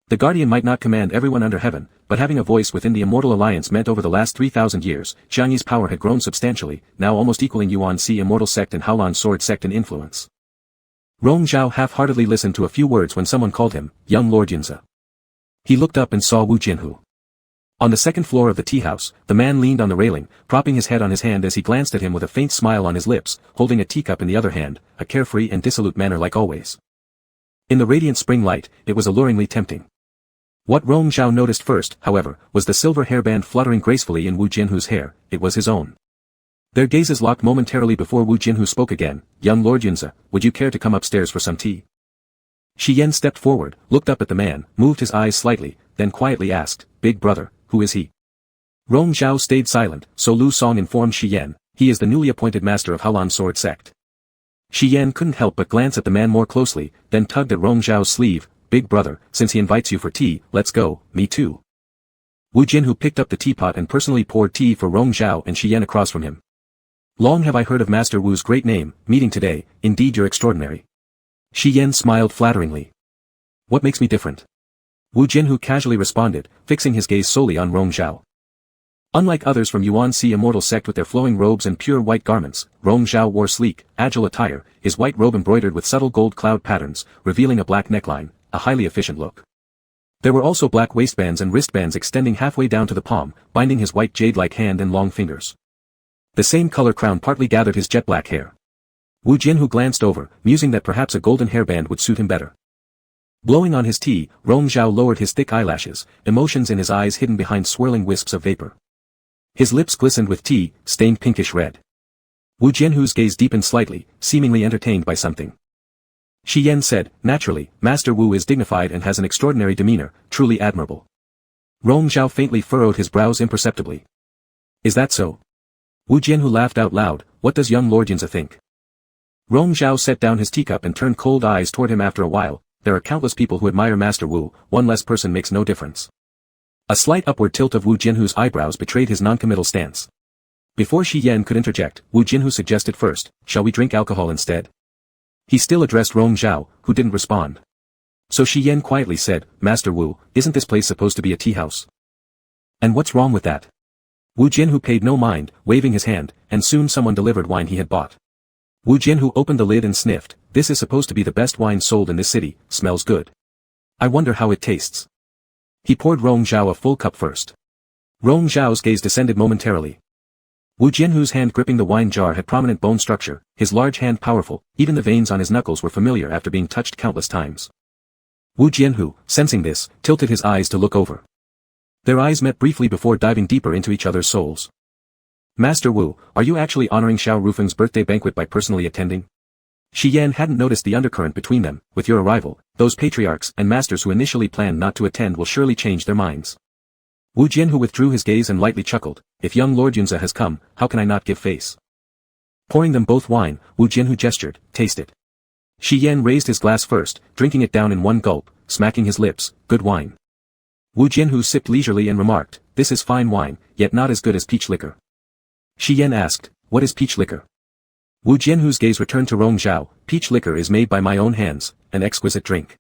S1: The guardian might not command everyone under heaven, but having a voice within the Immortal Alliance meant over the last 3,000 years, Qianyi's power had grown substantially, now almost equaling Yuan-Si Immortal Sect and Haolan Sword Sect in influence. Rong Zhao half-heartedly listened to a few words when someone called him, young Lord Yunzi. He looked up and saw Wu Jinhu. On the second floor of the tea house, the man leaned on the railing, propping his head on his hand as he glanced at him with a faint smile on his lips, holding a teacup in the other hand, a carefree and dissolute manner like always. In the radiant spring light, it was alluringly tempting. What Rong Zhao noticed first, however, was the silver hairband fluttering gracefully in Wu Jinhu's hair. It was his own. Their gazes locked momentarily before Wu Jinhu spoke again. "Young Lord Yunzi, would you care to come upstairs for some tea?" Shi Yan stepped forward, looked up at the man, moved his eyes slightly, then quietly asked, "Big brother, who is he?" Rong Zhao stayed silent, so Lu Song informed Shi Yan, "He is the newly appointed master of Halan sword sect." Shi Yan couldn't help but glance at the man more closely, then tugged at Rong Zhao's sleeve. "Big brother, since he invites you for tea, let's go." "Me too." Wu Jinhu picked up the teapot and personally poured tea for Rong Zhao and Shi Yan across from him. "Long have I heard of Master Wu's great name, meeting today, indeed you're extraordinary." Shi Yan smiled flatteringly. "What makes me different?" Wu Jinhu casually responded, fixing his gaze solely on Rong Zhao. Unlike others from Yuan-Si immortal sect with their flowing robes and pure white garments, Rong Zhao wore sleek, agile attire, his white robe embroidered with subtle gold cloud patterns, revealing a black neckline, a highly efficient look. There were also black waistbands and wristbands extending halfway down to the palm, binding his white jade-like hand and long fingers. The same color crown partly gathered his jet-black hair. Wu Jinhu glanced over, musing that perhaps a golden hairband would suit him better. Blowing on his tea, Rong Zhao lowered his thick eyelashes, emotions in his eyes hidden behind swirling wisps of vapor. His lips glistened with tea, stained pinkish red. Wu Jinhu's gaze deepened slightly, seemingly entertained by something. Shi Yan said, "Naturally, Master Wu is dignified and has an extraordinary demeanor, truly admirable." Rong Zhao faintly furrowed his brows imperceptibly. "Is that so?" Wu Jinhu laughed out loud. "What does young Lord Yunzi think?" Rong Zhao set down his teacup and turned cold eyes toward him. "After a while, there are countless people who admire Master Wu, one less person makes no difference." A slight upward tilt of Wu Jinhu's eyebrows betrayed his noncommittal stance. Before Shi Yan could interject, Wu Jinhu suggested first, "Shall we drink alcohol instead?" He still addressed Rong Zhao, who didn't respond. So Shi Yan quietly said, "Master Wu, isn't this place supposed to be a tea house?" "And what's wrong with that?" Wu Jinhu paid no mind, waving his hand, and soon someone delivered wine he had bought. Wu Jinhu opened the lid and sniffed. "This is supposed to be the best wine sold in this city, smells good. I wonder how it tastes." He poured Rong Zhao a full cup first. Rong Zhao's gaze descended momentarily. Wu Jinhu's hand gripping the wine jar had prominent bone structure, his large hand powerful, even the veins on his knuckles were familiar after being touched countless times. Wu Jinhu, sensing this, tilted his eyes to look over. Their eyes met briefly before diving deeper into each other's souls. "Master Wu, are you actually honoring Xiao Rufeng's birthday banquet by personally attending?" Shi Yan hadn't noticed the undercurrent between them. "With your arrival, those patriarchs and masters who initially planned not to attend will surely change their minds." Wu Jinhu withdrew his gaze and lightly chuckled. "If young Lord Yunzi has come, how can I not give face?" Pouring them both wine, Wu Jinhu gestured, "Taste it." Shi Yan raised his glass first, drinking it down in one gulp, smacking his lips. "Good wine." Wu Jinhu sipped leisurely and remarked, "This is fine wine, yet not as good as peach liquor." Shi Yan asked, "What is peach liquor?" Wu Jinhu's gaze returned to Rong Zhao. "Peach liquor is made by my own hands, an exquisite drink."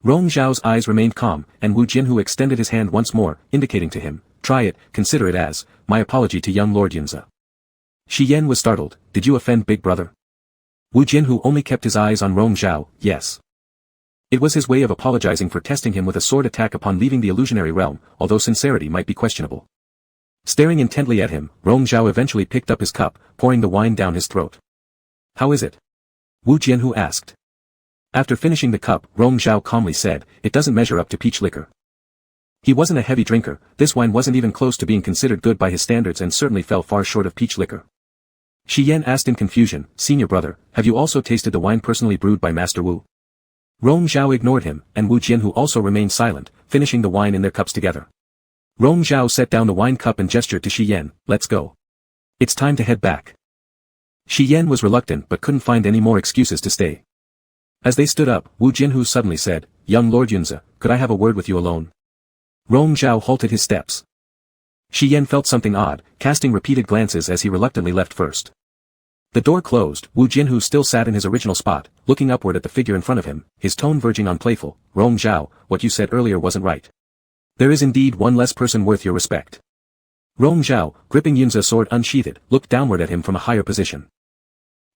S1: Rong Zhao's eyes remained calm, and Wu Jinhu extended his hand once more, indicating to him, "Try it, consider it as my apology to young Lord Yunzi." Shi Yan was startled. "Did you offend big brother?" Wu Jinhu only kept his eyes on Rong Zhao. "Yes." It was his way of apologizing for testing him with a sword attack upon leaving the illusionary realm, although sincerity might be questionable. Staring intently at him, Rong Zhao eventually picked up his cup, pouring the wine down his throat. "How is it?" Wu Jinhu asked. After finishing the cup, Rong Zhao calmly said, "It doesn't measure up to peach liquor." He wasn't a heavy drinker, this wine wasn't even close to being considered good by his standards and certainly fell far short of peach liquor. Shi Yan asked in confusion, "Senior brother, have you also tasted the wine personally brewed by Master Wu?" Rong Zhao ignored him, and Wu Jinhu also remained silent, finishing the wine in their cups together. Rong Zhao set down the wine cup and gestured to Shi Yan, "Let's go. It's time to head back." Shi Yan was reluctant but couldn't find any more excuses to stay. As they stood up, Wu Jinhu suddenly said, "Young Lord Yunzi, could I have a word with you alone?" Rong Zhao halted his steps. Shi Yan felt something odd, casting repeated glances as he reluctantly left first. The door closed. Wu Jinhu still sat in his original spot, looking upward at the figure in front of him, his tone verging on playful. "Rong Zhao, what you said earlier wasn't right. There is indeed one less person worth your respect." Rong Zhao, gripping Yunzi's sword unsheathed, looked downward at him from a higher position.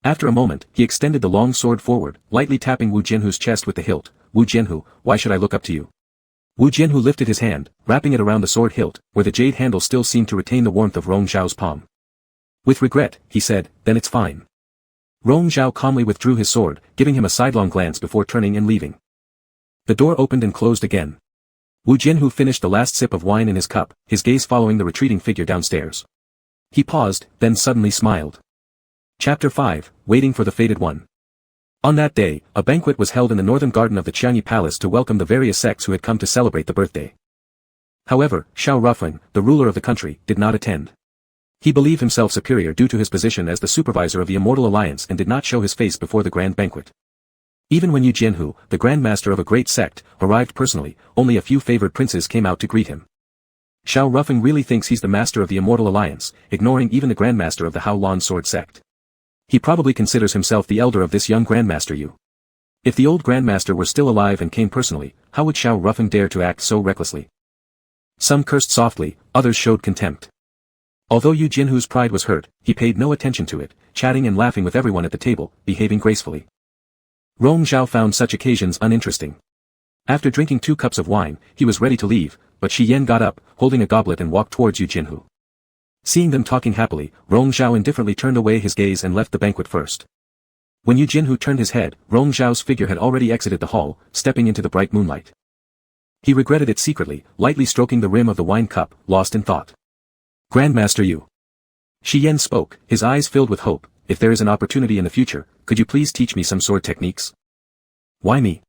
S1: After a moment, he extended the long sword forward, lightly tapping Wu Jinhu's chest with the hilt. "Wu Jinhu, why should I look up to you?" Wu Jinhu lifted his hand, wrapping it around the sword hilt, where the jade handle still seemed to retain the warmth of Rong Zhao's palm. With regret, he said, "Then it's fine." Rong Zhao calmly withdrew his sword, giving him a sidelong glance before turning and leaving. The door opened and closed again. Wu Jianhu finished the last sip of wine in his cup, his gaze following the retreating figure downstairs. He paused, then suddenly smiled. Chapter 5, Waiting for the Fated One. On that day, a banquet was held in the northern garden of the Qianyi Palace to welcome the various sects who had come to celebrate the birthday. However, Xiao Rufeng, the ruler of the country, did not attend. He believed himself superior due to his position as the supervisor of the Immortal Alliance and did not show his face before the grand banquet. Even when Yu Jianhu, the grandmaster of a great sect, arrived personally, only a few favored princes came out to greet him. Xiao Rufeng really thinks he's the master of the Immortal Alliance, ignoring even the grandmaster of the Haolan Sword sect. He probably considers himself the elder of this young grandmaster Yu. If the old grandmaster were still alive and came personally, how would Xiao Rufeng dare to act so recklessly? Some cursed softly, others showed contempt. Although Yu Jinhu's pride was hurt, he paid no attention to it, chatting and laughing with everyone at the table, behaving gracefully. Rong Zhao found such occasions uninteresting. After drinking 2 cups of wine, he was ready to leave, but Shi Yan got up, holding a goblet and walked towards Yu Jinhu. Seeing them talking happily, Rong Zhao indifferently turned away his gaze and left the banquet first. When Yu Jinhu turned his head, Rong Zhao's figure had already exited the hall, stepping into the bright moonlight. He regretted it secretly, lightly stroking the rim of the wine cup, lost in thought. Grandmaster Yu. Shi Yan spoke, his eyes filled with hope. If there is an opportunity in the future, could you please teach me some sword techniques? Why me?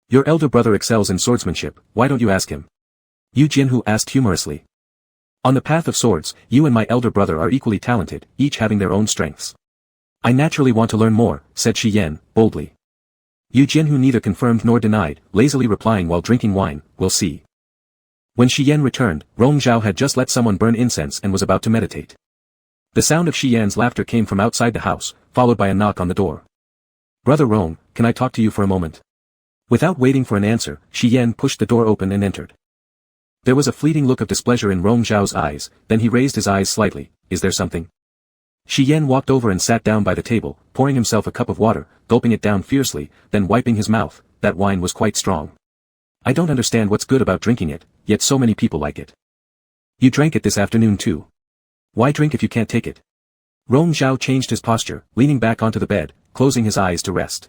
S1: Your elder brother excels in swordsmanship, why don't you ask him? Yu Jinhu asked humorously. On the path of swords, you and my elder brother are equally talented, each having their own strengths. I naturally want to learn more, said Shi Yan, boldly. Yu Jinhu neither confirmed nor denied, lazily replying while drinking wine, we'll see. When Shi Yan returned, Rong Zhao had just let someone burn incense and was about to meditate. The sound of Shi Yan's laughter came from outside the house, followed by a knock on the door. Brother Rong, can I talk to you for a moment? Without waiting for an answer, Shi Yan pushed the door open and entered. There was a fleeting look of displeasure in Rong Zhao's eyes, then he raised his eyes slightly, is there something? Shi Yan walked over and sat down by the table, pouring himself a cup of water, gulping it down fiercely, then wiping his mouth. That wine was quite strong. I don't understand what's good about drinking it, yet so many people like it. You drank it this afternoon too. Why drink if you can't take it? Rong Zhao changed his posture, leaning back onto the bed, closing his eyes to rest.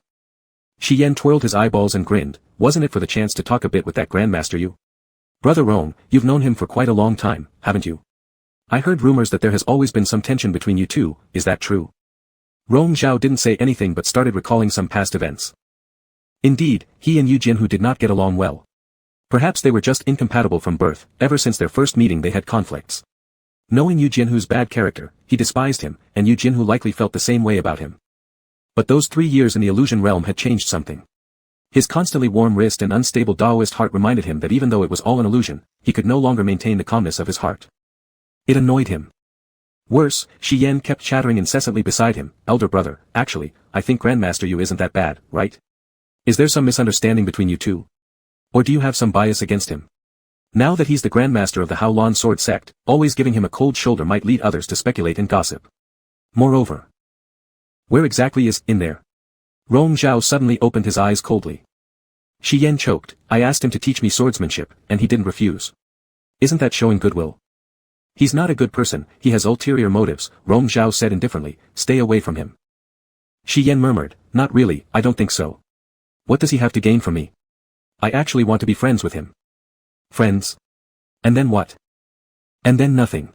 S1: Shi Yan twirled his eyeballs and grinned, wasn't it for the chance to talk a bit with that grandmaster Yu? Brother Rong, you've known him for quite a long time, haven't you? I heard rumors that there has always been some tension between you two, is that true? Rong Zhao didn't say anything but started recalling some past events. Indeed, he and Yu Jinhu did not get along well. Perhaps they were just incompatible from birth, ever since their first meeting they had conflicts. Knowing Yu Jinhu's bad character, he despised him, and Yu Jinhu likely felt the same way about him. But those 3 years in the illusion realm had changed something. His constantly warm wrist and unstable Daoist heart reminded him that even though it was all an illusion, he could no longer maintain the calmness of his heart. It annoyed him. Worse, Shi Yan kept chattering incessantly beside him, elder brother, actually, I think Grandmaster Yu isn't that bad, right? Is there some misunderstanding between you two? Or do you have some bias against him? Now that he's the grandmaster of the Haolan Sword sect, always giving him a cold shoulder might lead others to speculate and gossip. Moreover, where exactly is in there? Rong Zhao suddenly opened his eyes coldly. Shi Yan choked, I asked him to teach me swordsmanship, and he didn't refuse. Isn't that showing goodwill? He's not a good person, he has ulterior motives, Rong Zhao said indifferently, stay away from him. Shi Yan murmured, not really, I don't think so. What does he have to gain from me? I actually want to be friends with him. Friends? And then what? And then nothing.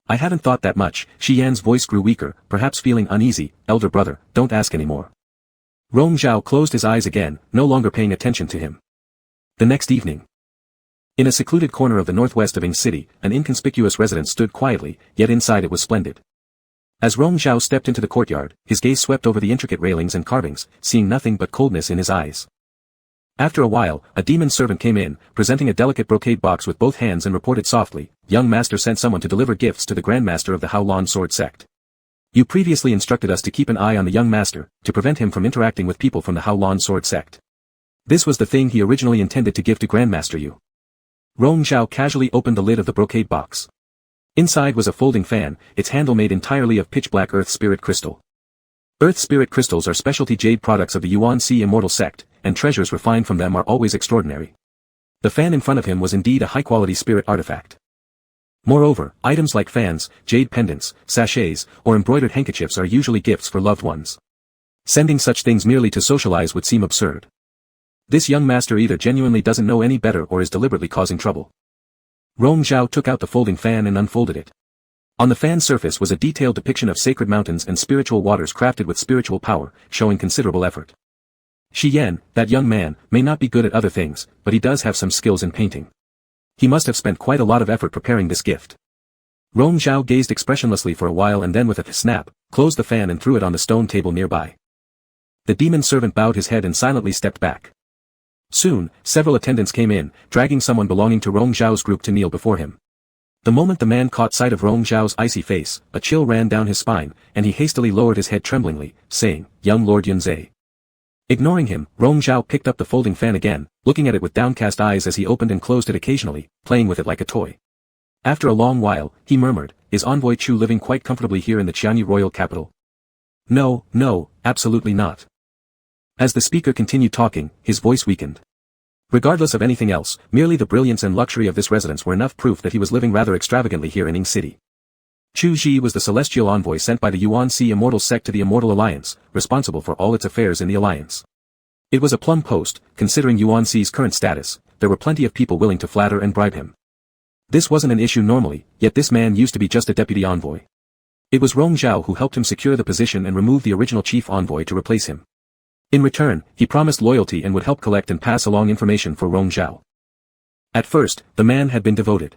S1: I haven't thought that much, Shi Yan's voice grew weaker, perhaps feeling uneasy, elder brother, don't ask anymore. Rong Zhao closed his eyes again, no longer paying attention to him. The next evening. In a secluded corner of the northwest of Ing City, an inconspicuous residence stood quietly, yet inside it was splendid. As Rong Zhao stepped into the courtyard, his gaze swept over the intricate railings and carvings, seeing nothing but coldness in his eyes. After a while, a demon servant came in, presenting a delicate brocade box with both hands and reported softly, young master sent someone to deliver gifts to the grandmaster of the Haolan Sword sect. You previously instructed us to keep an eye on the young master, to prevent him from interacting with people from the Haolan Sword sect. This was the thing he originally intended to give to Grandmaster Yu. Rong Zhao casually opened the lid of the brocade box. Inside was a folding fan, its handle made entirely of pitch-black earth spirit crystal. Earth spirit crystals are specialty jade products of the Yuan Si Immortal sect, and treasures refined from them are always extraordinary. The fan in front of him was indeed a high-quality spirit artifact. Moreover, items like fans, jade pendants, sachets, or embroidered handkerchiefs are usually gifts for loved ones. Sending such things merely to socialize would seem absurd. This young master either genuinely doesn't know any better or is deliberately causing trouble. Rong Zhao took out the folding fan and unfolded it. On the fan's surface was a detailed depiction of sacred mountains and spiritual waters crafted with spiritual power, showing considerable effort. Shi Yan, that young man, may not be good at other things, but he does have some skills in painting. He must have spent quite a lot of effort preparing this gift. Rong Zhao gazed expressionlessly for a while and then with a snap, closed the fan and threw it on the stone table nearby. The demon servant bowed his head and silently stepped back. Soon, several attendants came in, dragging someone belonging to Rong Zhao's group to kneel before him. The moment the man caught sight of Rong Zhao's icy face, a chill ran down his spine, and he hastily lowered his head tremblingly, saying, "Young Lord Yunzhe." Ignoring him, Rong Zhao picked up the folding fan again, looking at it with downcast eyes as he opened and closed it occasionally, playing with it like a toy. After a long while, he murmured, "Is Envoy Chu living quite comfortably here in the Qianyu royal capital?" "No, no, absolutely not." As the speaker continued talking, his voice weakened. Regardless of anything else, merely the brilliance and luxury of this residence were enough proof that he was living rather extravagantly here in Ning City. Chu Ji was the celestial envoy sent by the Yuan Si Immortal Sect to the Immortal Alliance, responsible for all its affairs in the alliance. It was a plum post, considering Yuan Si's current status. There were plenty of people willing to flatter and bribe him. This wasn't an issue normally, yet this man used to be just a deputy envoy. It was Rong Zhao who helped him secure the position and remove the original chief envoy to replace him. In return, he promised loyalty and would help collect and pass along information for Rong Zhao. At first, the man had been devoted.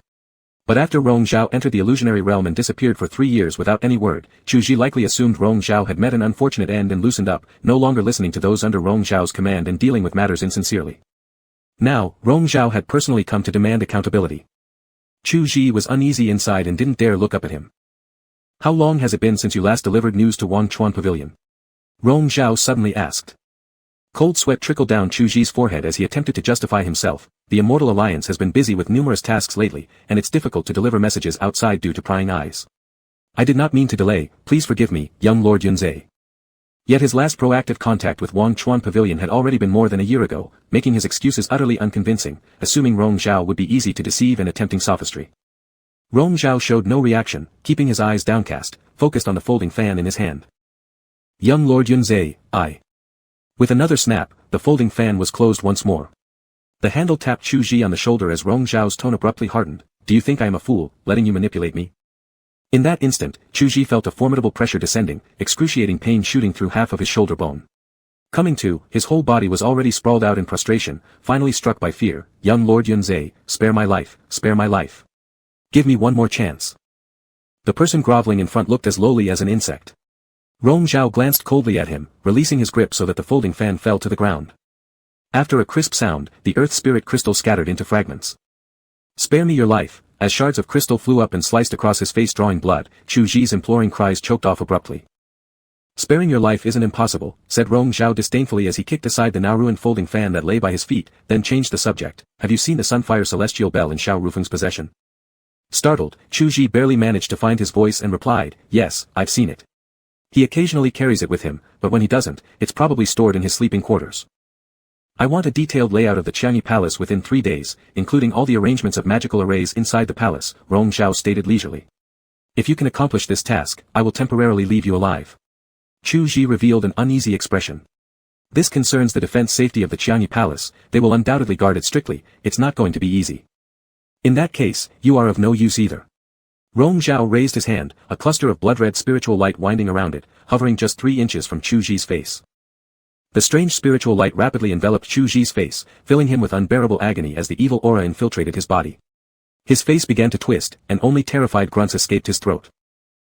S1: But after Rong Zhao entered the illusionary realm and disappeared for 3 years without any word, Chu Ji likely assumed Rong Zhao had met an unfortunate end and loosened up, no longer listening to those under Rong Zhao's command and dealing with matters insincerely. Now, Rong Zhao had personally come to demand accountability. Chu Ji was uneasy inside and didn't dare look up at him. "How long has it been since you last delivered news to Wangchuan Pavilion?" Rong Zhao suddenly asked. Cold sweat trickled down Chu Ji's forehead as he attempted to justify himself. The Immortal Alliance has been busy with numerous tasks lately, and it's difficult to deliver messages outside due to prying eyes. "I did not mean to delay, please forgive me, young Lord Yunzhe." Yet his last proactive contact with Wangchuan Pavilion had already been more than a year ago, making his excuses utterly unconvincing, assuming Rong Zhao would be easy to deceive and attempting sophistry. Rong Zhao showed no reaction, keeping his eyes downcast, focused on the folding fan in his hand. "Young Lord Yunzhe, I..." With another snap, the folding fan was closed once more. The handle tapped Chu Ji on the shoulder as Rong Zhao's tone abruptly hardened. "Do you think I am a fool, letting you manipulate me?" In that instant, Chu Ji felt a formidable pressure descending, excruciating pain shooting through half of his shoulder bone. Coming to, his whole body was already sprawled out in frustration, finally struck by fear. "Young Lord Yunzhe, spare my life, spare my life. Give me one more chance." The person groveling in front looked as lowly as an insect. Rong Zhao glanced coldly at him, releasing his grip so that the folding fan fell to the ground. After a crisp sound, the earth spirit crystal scattered into fragments. "Spare me your life." As shards of crystal flew up and sliced across his face drawing blood, Chu Ji's imploring cries choked off abruptly. "Sparing your life isn't impossible," said Rong Zhao disdainfully as he kicked aside the now ruined folding fan that lay by his feet, then changed the subject. "Have you seen the Sunfire Celestial Bell in Xiao Rufeng's possession?" Startled, Chu Ji barely managed to find his voice and replied, "Yes, I've seen it. He occasionally carries it with him, but when he doesn't, it's probably stored in his sleeping quarters. I want a detailed layout of the Qianyu Palace within 3 days, including all the arrangements of magical arrays inside the palace," Rong Zhao stated leisurely. "If you can accomplish this task, I will temporarily leave you alive." Chu Ji revealed an uneasy expression. "This concerns the defense safety of the Qianyu Palace. They will undoubtedly guard it strictly. It's not going to be easy." "In that case, you are of no use either." Rong Zhao raised his hand, a cluster of blood-red spiritual light winding around it, hovering just 3 inches from Chu Ji's face. The strange spiritual light rapidly enveloped Chu Ji's face, filling him with unbearable agony as the evil aura infiltrated his body. His face began to twist, and only terrified grunts escaped his throat.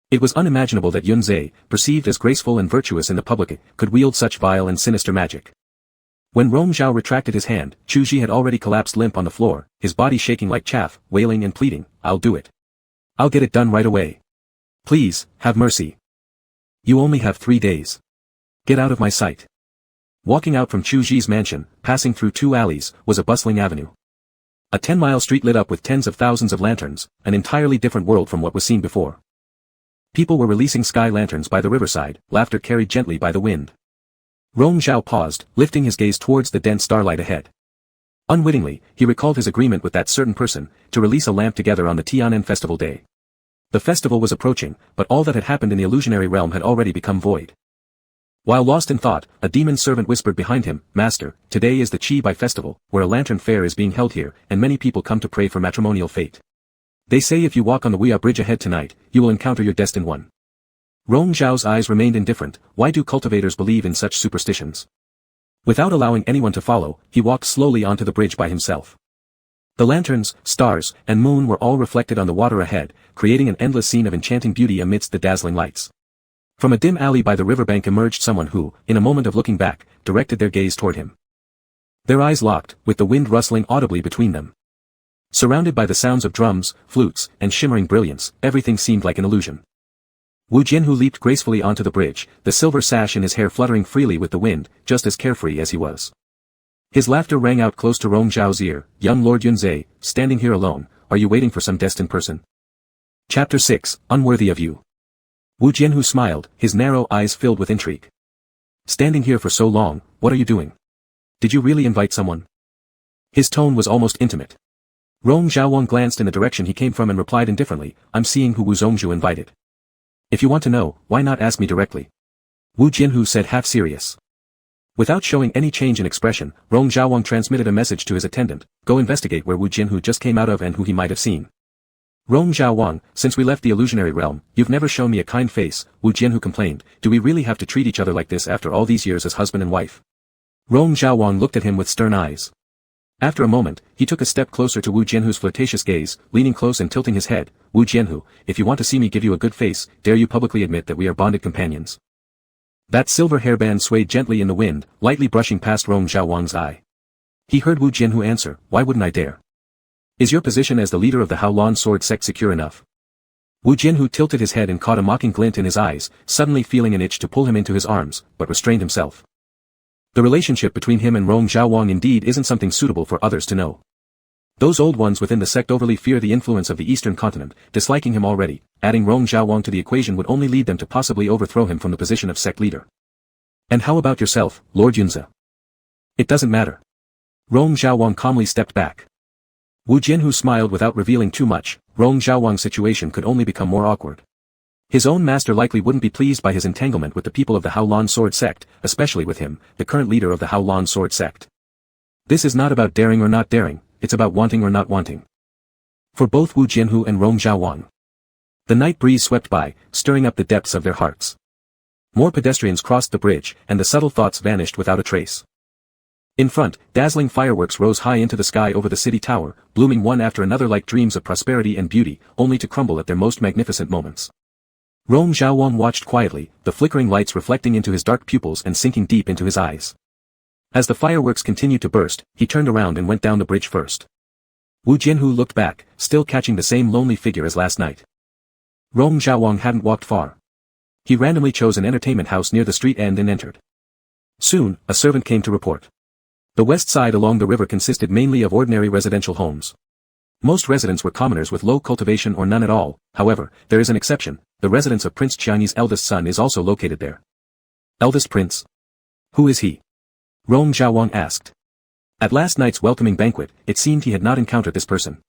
S1: It was unimaginable that Yunzhe, perceived as graceful and virtuous in the public, could wield such vile and sinister magic. When Rong Zhao retracted his hand, Chu Ji had already collapsed limp on the floor, his body shaking like chaff, wailing and pleading, "I'll do it. I'll get it done right away. Please, have mercy. You only have 3 days. Get out of my sight." Walking out from Chu Ji's mansion, passing through 2 alleys, was a bustling avenue. A 10-mile street lit up with tens of thousands of lanterns, an entirely different world from what was seen before. People were releasing sky lanterns by the riverside, laughter carried gently by the wind. Rong Zhao paused, lifting his gaze towards the dense starlight ahead. Unwittingly, he recalled his agreement with that certain person, to release a lamp together on the Tianan festival day. The festival was approaching, but all that had happened in the illusionary realm had already become void. While lost in thought, a demon servant whispered behind him, "Master, today is the Chi Bai festival, where a lantern fair is being held here, and many people come to pray for matrimonial fate. They say if you walk on the Weia Bridge ahead tonight, you will encounter your destined one." Rong Zhao's eyes remained indifferent. Why do cultivators believe in such superstitions? Without allowing anyone to follow, he walked slowly onto the bridge by himself. The lanterns, stars, and moon were all reflected on the water ahead, creating an endless scene of enchanting beauty amidst the dazzling lights. From a dim alley by the riverbank emerged someone who, in a moment of looking back, directed their gaze toward him. Their eyes locked, with the wind rustling audibly between them. Surrounded by the sounds of drums, flutes, and shimmering brilliance, everything seemed like an illusion. Wu Jianhu leaped gracefully onto the bridge, the silver sash in his hair fluttering freely with the wind, just as carefree as he was. His laughter rang out close to Rong Zhao's ear. "Young Lord Yunzhe, standing here alone, are you waiting for some destined person?" Chapter 6, Unworthy of You. Wu Jianhu smiled, his narrow eyes filled with intrigue. "Standing here for so long, what are you doing? Did you really invite someone?" His tone was almost intimate. Rong Zhaowang glanced in the direction he came from and replied indifferently, "I'm seeing who Wu Zongzhu invited. If you want to know, why not ask me directly?" Wu Jianhu said half serious. Without showing any change in expression, Rong Zhaowang transmitted a message to his attendant, "Go investigate where Wu Jianhu just came out of and who he might have seen." "Rong Zhaowang, since we left the illusionary realm, you've never shown me a kind face," Wu Jianhu complained. "Do we really have to treat each other like this after all these years as husband and wife?" Rong Zhaowang looked at him with stern eyes. After a moment, he took a step closer to Wu Jianhu's flirtatious gaze, leaning close and tilting his head. "Wu Jianhu, if you want to see me give you a good face, dare you publicly admit that we are bonded companions?" That silver hairband swayed gently in the wind, lightly brushing past Rong Zhaowang's eye. He heard Wu Jianhu answer, "Why wouldn't I dare? Is your position as the leader of the Haolon sword sect secure enough?" Wu Jianhu tilted his head and caught a mocking glint in his eyes, suddenly feeling an itch to pull him into his arms, but restrained himself. The relationship between him and Rong Zhaowang indeed isn't something suitable for others to know. Those old ones within the sect overly fear the influence of the eastern continent, disliking him already. Adding Rong Zhaowang to the equation would only lead them to possibly overthrow him from the position of sect leader. "And how about yourself, Lord Yunze?" "It doesn't matter." Rong Zhaowang calmly stepped back. Wu Jianhu smiled without revealing too much. Rong Zhaowang's situation could only become more awkward. His own master likely wouldn't be pleased by his entanglement with the people of the Haolon sword sect, especially with him, the current leader of the Haolon sword sect. This is not about daring or not daring, it's about wanting or not wanting. For both Wu Jianhu and Rong Zhaowang. The night breeze swept by, stirring up the depths of their hearts. More pedestrians crossed the bridge, and the subtle thoughts vanished without a trace. In front, dazzling fireworks rose high into the sky over the city tower, blooming one after another like dreams of prosperity and beauty, only to crumble at their most magnificent moments. Rong Zhaowang watched quietly, the flickering lights reflecting into his dark pupils and sinking deep into his eyes. As the fireworks continued to burst, he turned around and went down the bridge first. Wu Jianhu looked back, still catching the same lonely figure as last night. Rong Zhaowang hadn't walked far. He randomly chose an entertainment house near the street end and entered. Soon, a servant came to report. The west side along the river consisted mainly of ordinary residential homes. Most residents were commoners with low cultivation or none at all. However, there is an exception. The residence of Prince Qianyi's eldest son is also located there. Eldest prince? Who is he? Rong Zhaowang asked. At last night's welcoming banquet, it seemed he had not encountered this person.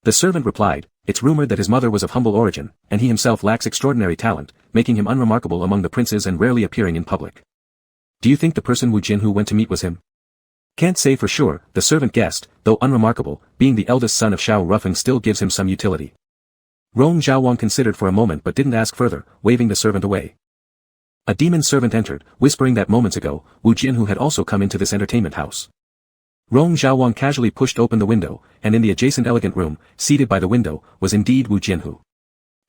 S1: The servant replied, "It's rumored that his mother was of humble origin, and he himself lacks extraordinary talent, making him unremarkable among the princes and rarely appearing in public." "Do you think the person Wu Jianhu went to meet was him?" "Can't say for sure," the servant guessed, "though unremarkable, being the eldest son of Shao Rufeng still gives him some utility." Rong Zhaowang considered for a moment but didn't ask further, waving the servant away. A demon servant entered, whispering that moments ago, Wu Jianhu had also come into this entertainment house. Rong Zhaowang casually pushed open the window, and in the adjacent elegant room, seated by the window, was indeed Wu Jianhu.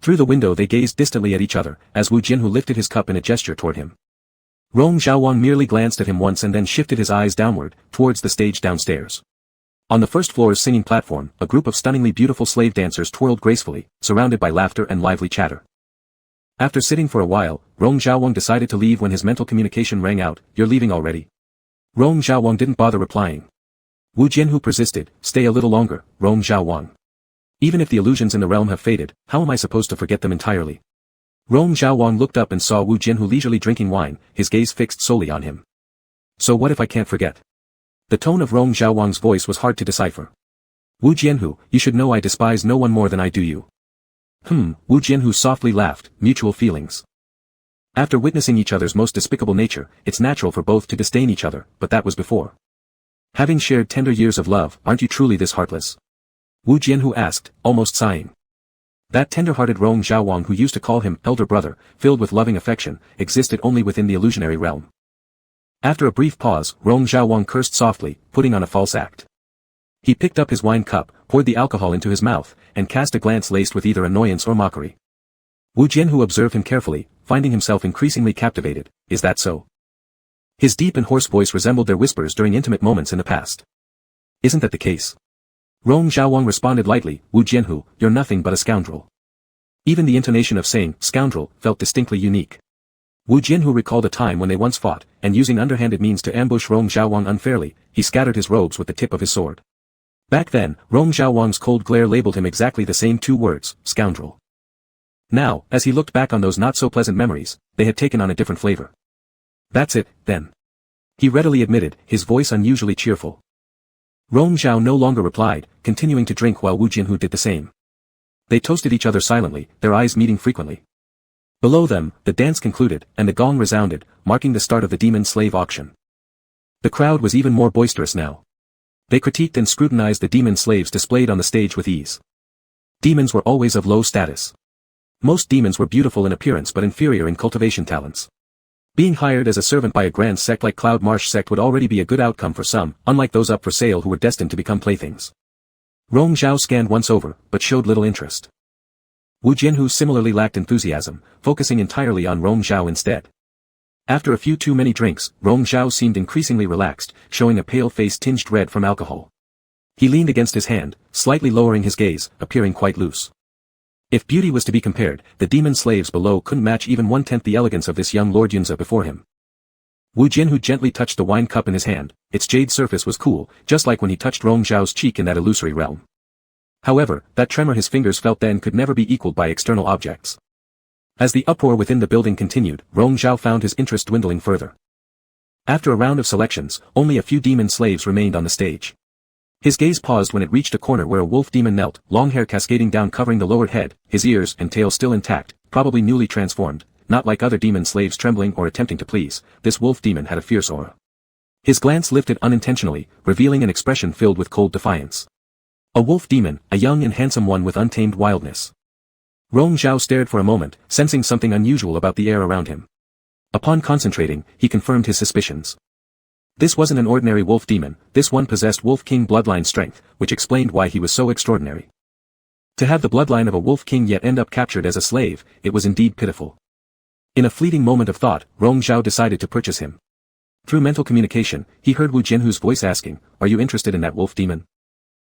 S1: Through the window they gazed distantly at each other, as Wu Jianhu lifted his cup in a gesture toward him. Rong Zhaowang merely glanced at him once and then shifted his eyes downward, towards the stage downstairs. On the first floor's singing platform, a group of stunningly beautiful slave dancers twirled gracefully, surrounded by laughter and lively chatter. After sitting for a while, Rong Zhaowang decided to leave when his mental communication rang out, "You're leaving already?" Rong Zhaowang didn't bother replying. Wu Jianhu persisted, "Stay a little longer, Rong Zhaowang. Even if the illusions in the realm have faded, how am I supposed to forget them entirely?" Rong Zhaowang looked up and saw Wu Jianhu leisurely drinking wine, his gaze fixed solely on him. "So what if I can't forget?" The tone of Rong Zhaowang's voice was hard to decipher. "Wu Jianhu, you should know I despise no one more than I do you." Wu Jianhu softly laughed, "Mutual feelings." After witnessing each other's most despicable nature, it's natural for both to disdain each other, but that was before. Having shared tender years of love, aren't you truly this heartless? Wu Jianhu asked, almost sighing. That tender-hearted Rong Xiaowang who used to call him elder brother, filled with loving affection, existed only within the illusionary realm. After a brief pause, Rong Xiaowang cursed softly, putting on a false act. He picked up his wine cup, poured the alcohol into his mouth, and cast a glance laced with either annoyance or mockery. Wu Jianhu observed him carefully, finding himself increasingly captivated. Is that so? His deep and hoarse voice resembled their whispers during intimate moments in the past. Isn't that the case? Rong Xiaowang responded lightly, Wu Jianhu, you're nothing but a scoundrel. Even the intonation of saying, scoundrel, felt distinctly unique. Wu Jianhu recalled a time when they once fought, and using underhanded means to ambush Rong Xiaowang unfairly, he scattered his robes with the tip of his sword. Back then, Rong Xiaowang's cold glare labeled him exactly the same two words, scoundrel. Now, as he looked back on those not-so-pleasant memories, they had taken on a different flavor. That's it, then. He readily admitted, his voice unusually cheerful. Rong Xiao no longer replied, continuing to drink while Wu Jianhu did the same. They toasted each other silently, their eyes meeting frequently. Below them, the dance concluded, and the gong resounded, marking the start of the demon slave auction. The crowd was even more boisterous now. They critiqued and scrutinized the demon slaves displayed on the stage with ease. Demons were always of low status. Most demons were beautiful in appearance but inferior in cultivation talents. Being hired as a servant by a grand sect like Cloud Marsh sect would already be a good outcome for some, unlike those up for sale who were destined to become playthings. Rong Xiao scanned once over, but showed little interest. Wu Jianhu similarly lacked enthusiasm, focusing entirely on Rong Xiao instead. After a few too many drinks, Rong Xiao seemed increasingly relaxed, showing a pale face tinged red from alcohol. He leaned against his hand, slightly lowering his gaze, appearing quite loose. If beauty was to be compared, the demon slaves below couldn't match even 1/10 the elegance of this young Lord Yunzi before him. Wu Jianhu gently touched the wine cup in his hand, its jade surface was cool, just like when he touched Rong Xiao's cheek in that illusory realm. However, that tremor his fingers felt then could never be equaled by external objects. As the uproar within the building continued, Rong Xiao found his interest dwindling further. After a round of selections, only a few demon slaves remained on the stage. His gaze paused when it reached a corner where a wolf demon knelt, long hair cascading down covering the lowered head, his ears and tail still intact, probably newly transformed, not like other demon slaves trembling or attempting to please, this wolf demon had a fierce aura. His glance lifted unintentionally, revealing an expression filled with cold defiance. A wolf demon, a young and handsome one with untamed wildness. Rong Xiao stared for a moment, sensing something unusual about the air around him. Upon concentrating, he confirmed his suspicions. This wasn't an ordinary wolf demon, this one possessed Wolf King bloodline strength, which explained why he was so extraordinary. To have the bloodline of a Wolf King yet end up captured as a slave, it was indeed pitiful. In a fleeting moment of thought, Rong Xiao decided to purchase him. Through mental communication, he heard Wu Jianhu's voice asking, "Are you interested in that wolf demon?"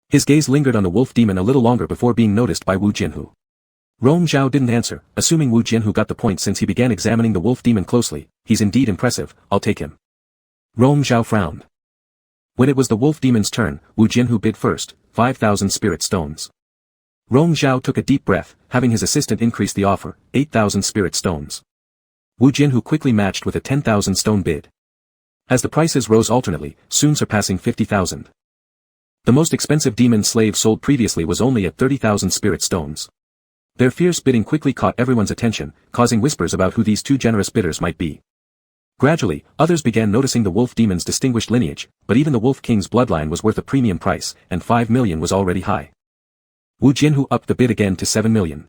S1: His gaze lingered on the wolf demon a little longer before being noticed by Wu Jianhu. Rong Xiao didn't answer, assuming Wu Jianhu got the point since he began examining the wolf demon closely. He's indeed impressive, I'll take him. Rong Xiao frowned. When it was the wolf demon's turn, Wu Jianhu bid first, 5,000 spirit stones. Rong Xiao took a deep breath, having his assistant increase the offer, 8,000 spirit stones. Wu Jianhu quickly matched with a 10,000 stone bid. As the prices rose alternately, soon surpassing 50,000. The most expensive demon slave sold previously was only at 30,000 spirit stones. Their fierce bidding quickly caught everyone's attention, causing whispers about who these two generous bidders might be. Gradually, others began noticing the wolf demon's distinguished lineage, but even the wolf king's bloodline was worth a premium price, and 5 million was already high. Wu Jianhu upped the bid again to 7 million.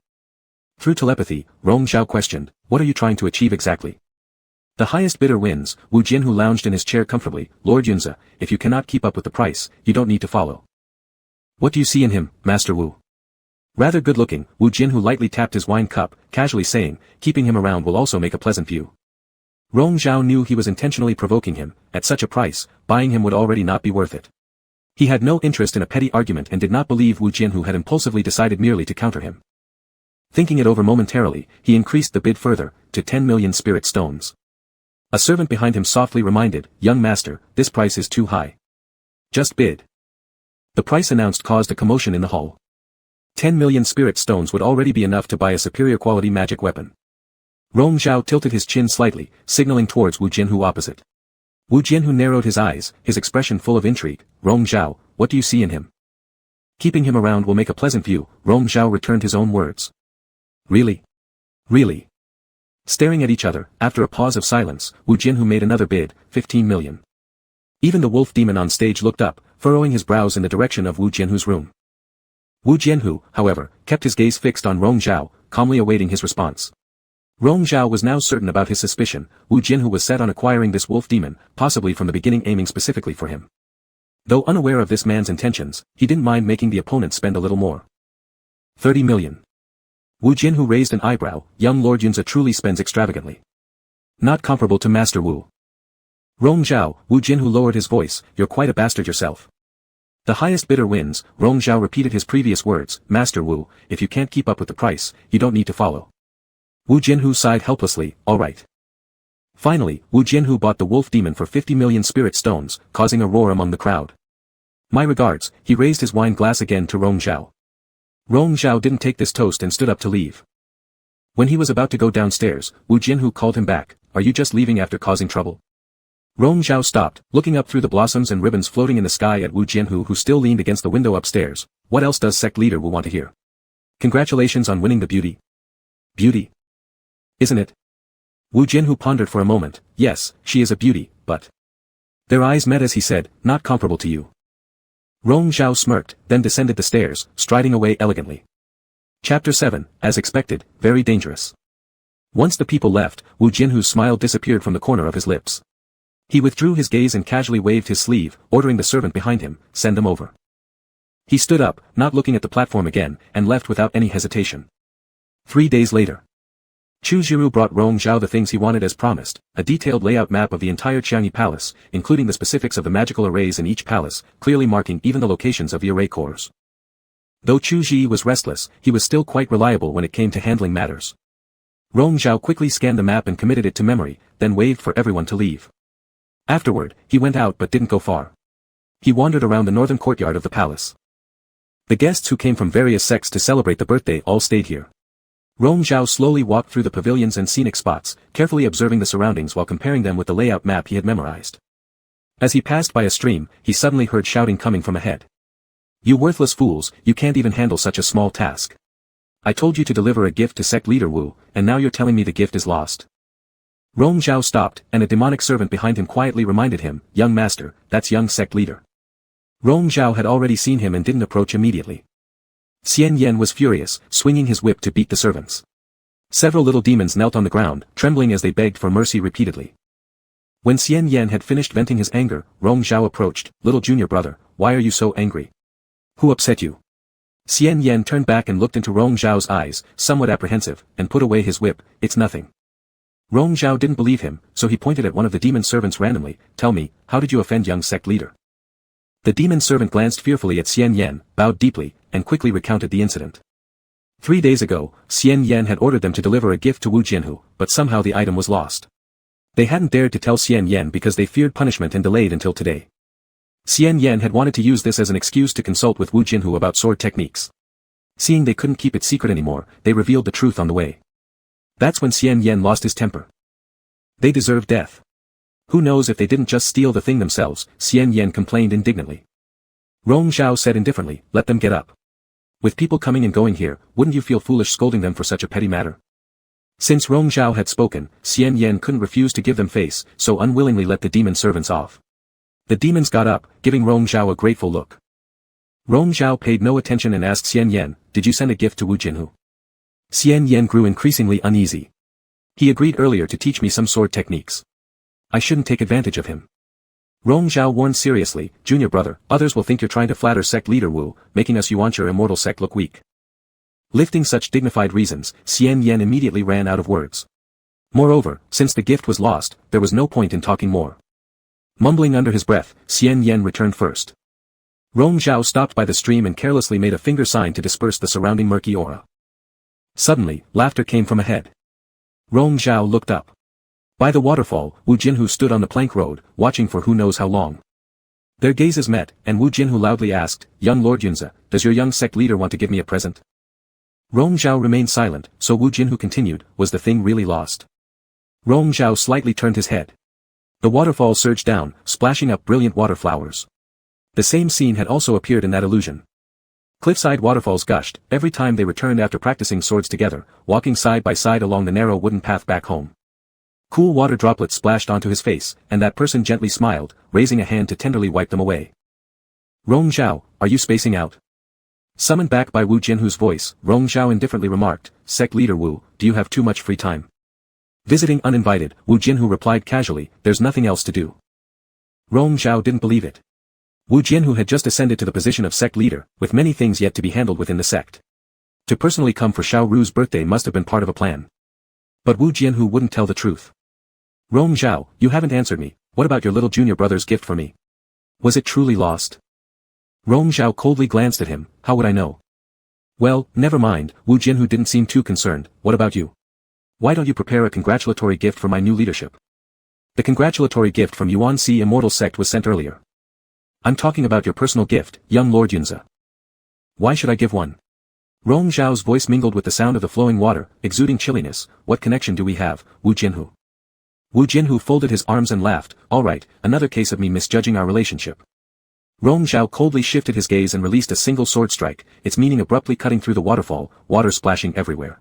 S1: Through telepathy, Rong Xiao questioned, "What are you trying to achieve exactly?" The highest bidder wins. Wu Jianhu lounged in his chair comfortably. "Lord Yunzi, if you cannot keep up with the price, you don't need to follow." "What do you see in him, Master Wu?" "Rather good looking." Wu Jianhu lightly tapped his wine cup, casually saying, "Keeping him around will also make a pleasant view." Rong Xiao knew he was intentionally provoking him. At such a price, buying him would already not be worth it. He had no interest in a petty argument and did not believe Wu Jianhu had impulsively decided merely to counter him. Thinking it over momentarily, he increased the bid further, to 10 million spirit stones. A servant behind him softly reminded, "Young master, this price is too high. Just bid." The price announced caused a commotion in the hall. 10 million spirit stones would already be enough to buy a superior quality magic weapon. Rong Xiao tilted his chin slightly, signaling towards Wu Jianhu opposite. Wu Jianhu narrowed his eyes, his expression full of intrigue. "Rong Xiao, what do you see in him?" "Keeping him around will make a pleasant view." Rong Xiao returned his own words. "Really? Really?" Staring at each other, after a pause of silence, Wu Jinhu made another bid, 15 million. Even the wolf demon on stage looked up, furrowing his brows in the direction of Wu Jinhu's room. Wu Jinhu, however, kept his gaze fixed on Rong Zhao, calmly awaiting his response. Rong Zhao was now certain about his suspicion. Wu Jinhu was set on acquiring this wolf demon, possibly from the beginning aiming specifically for him. Though unaware of this man's intentions, he didn't mind making the opponent spend a little more. 30 million. Wu Jinhu raised an eyebrow. Young Lord Yunzi truly spends extravagantly. Not comparable to Master Wu. Rong Zhao, Wu Jinhu lowered his voice, you're quite a bastard yourself. The highest bidder wins. Rong Zhao repeated his previous words, Master Wu, if you can't keep up with the price, you don't need to follow. Wu Jinhu sighed helplessly, alright. Finally, Wu Jinhu bought the wolf demon for 50 million spirit stones, causing a roar among the crowd. My regards, he raised his wine glass again to Rong Zhao. Rong Zhao didn't take this toast and stood up to leave. When he was about to go downstairs, Wu Jinhu called him back, are you just leaving after causing trouble? Rong Zhao stopped, looking up through the blossoms and ribbons floating in the sky at Wu Jinhu who still leaned against the window upstairs. What else does sect leader Wu want to hear? Congratulations on winning the beauty. Beauty? Isn't it? Wu Jinhu pondered for a moment, yes, she is a beauty, but... Their eyes met as he said, not comparable to you. Rong Zhao smirked, then descended the stairs, striding away elegantly. Chapter 7, as expected, very dangerous. Once the people left, Wu Jinhu's smile disappeared from the corner of his lips. He withdrew his gaze and casually waved his sleeve, ordering the servant behind him, send them over. He stood up, not looking at the platform again, and left without any hesitation. 3 days later. Chu Jiru brought Rong Zhao the things he wanted as promised, a detailed layout map of the entire Qiangyi Palace, including the specifics of the magical arrays in each palace, clearly marking even the locations of the array cores. Though Chu Ji was restless, he was still quite reliable when it came to handling matters. Rong Zhao quickly scanned the map and committed it to memory, then waved for everyone to leave. Afterward, he went out but didn't go far. He wandered around the northern courtyard of the palace. The guests who came from various sects to celebrate the birthday all stayed here. Rong Zhao slowly walked through the pavilions and scenic spots, carefully observing the surroundings while comparing them with the layout map he had memorized. As he passed by a stream, he suddenly heard shouting coming from ahead. You worthless fools, you can't even handle such a small task. I told you to deliver a gift to sect leader Wu, and now you're telling me the gift is lost. Rong Zhao stopped, and a demonic servant behind him quietly reminded him, young master, that's young sect leader. Rong Zhao had already seen him and didn't approach immediately. Xian Yan was furious, swinging his whip to beat the servants. Several little demons knelt on the ground, trembling as they begged for mercy repeatedly. When Xian Yan had finished venting his anger, Rong Zhao approached, little junior brother, why are you so angry? Who upset you? Xian Yan turned back and looked into Rong Zhao's eyes, somewhat apprehensive, and put away his whip, it's nothing. Rong Zhao didn't believe him, so he pointed at one of the demon servants randomly, tell me, how did you offend young sect leader? The demon servant glanced fearfully at Xian Yan, bowed deeply, and quickly recounted the incident. 3 days ago, Xian Yan had ordered them to deliver a gift to Wu Jinhu, but somehow the item was lost. They hadn't dared to tell Xian Yan because they feared punishment and delayed until today. Xian Yan had wanted to use this as an excuse to consult with Wu Jinhu about sword techniques. Seeing they couldn't keep it secret anymore, they revealed the truth on the way. That's when Xian Yan lost his temper. They deserve death. Who knows if they didn't just steal the thing themselves, Xian Yan complained indignantly. Rong Zhao said indifferently, let them get up. With people coming and going here, wouldn't you feel foolish scolding them for such a petty matter? Since Rong Zhao had spoken, Xian Yan couldn't refuse to give them face, so unwillingly let the demon servants off. The demons got up, giving Rong Zhao a grateful look. Rong Zhao paid no attention and asked Xian Yan, did you send a gift to Wu Jinhu? Xian Yan grew increasingly uneasy. He agreed earlier to teach me some sword techniques. I shouldn't take advantage of him. Rong Zhao warned seriously, junior brother, others will think you're trying to flatter sect leader Wu, making us want your immortal sect look weak. Lifting such dignified reasons, Xian Yan immediately ran out of words. Moreover, since the gift was lost, there was no point in talking more. Mumbling under his breath, Xian Yan returned first. Rong Zhao stopped by the stream and carelessly made a finger sign to disperse the surrounding murky aura. Suddenly, laughter came from ahead. Rong Zhao looked up. By the waterfall, Wu Jinhu stood on the plank road, watching for who knows how long. Their gazes met, and Wu Jinhu loudly asked, young Lord Yunzi, does your young sect leader want to give me a present? Rong Zhao remained silent, so Wu Jinhu continued, was the thing really lost? Rong Zhao slightly turned his head. The waterfall surged down, splashing up brilliant water flowers. The same scene had also appeared in that illusion. Cliffside waterfalls gushed, every time they returned after practicing swords together, walking side by side along the narrow wooden path back home. Cool water droplets splashed onto his face, and that person gently smiled, raising a hand to tenderly wipe them away. Rong Zhao, are you spacing out? Summoned back by Wu Jinhu's voice, Rong Zhao indifferently remarked, Sect leader Wu, do you have too much free time? Visiting uninvited, Wu Jinhu replied casually, there's nothing else to do. Rong Zhao didn't believe it. Wu Jinhu had just ascended to the position of sect leader, with many things yet to be handled within the sect. To personally come for Xiao Ru's birthday must have been part of a plan. But Wu Jinhu wouldn't tell the truth. Rong Zhao, you haven't answered me, what about your little junior brother's gift for me? Was it truly lost? Rong Zhao coldly glanced at him, how would I know? Well, never mind, Wu Jinhu didn't seem too concerned, what about you? Why don't you prepare a congratulatory gift for my new leadership? The congratulatory gift from Yuan Si Immortal Sect was sent earlier. I'm talking about your personal gift, young Lord Yunze. Why should I give one? Rong Zhao's voice mingled with the sound of the flowing water, exuding chilliness. What connection do we have, Wu Jinhu? Wu Jinhu folded his arms and laughed, all right, another case of me misjudging our relationship. Rong Zhao coldly shifted his gaze and released a single sword strike, its meaning abruptly cutting through the waterfall, water splashing everywhere.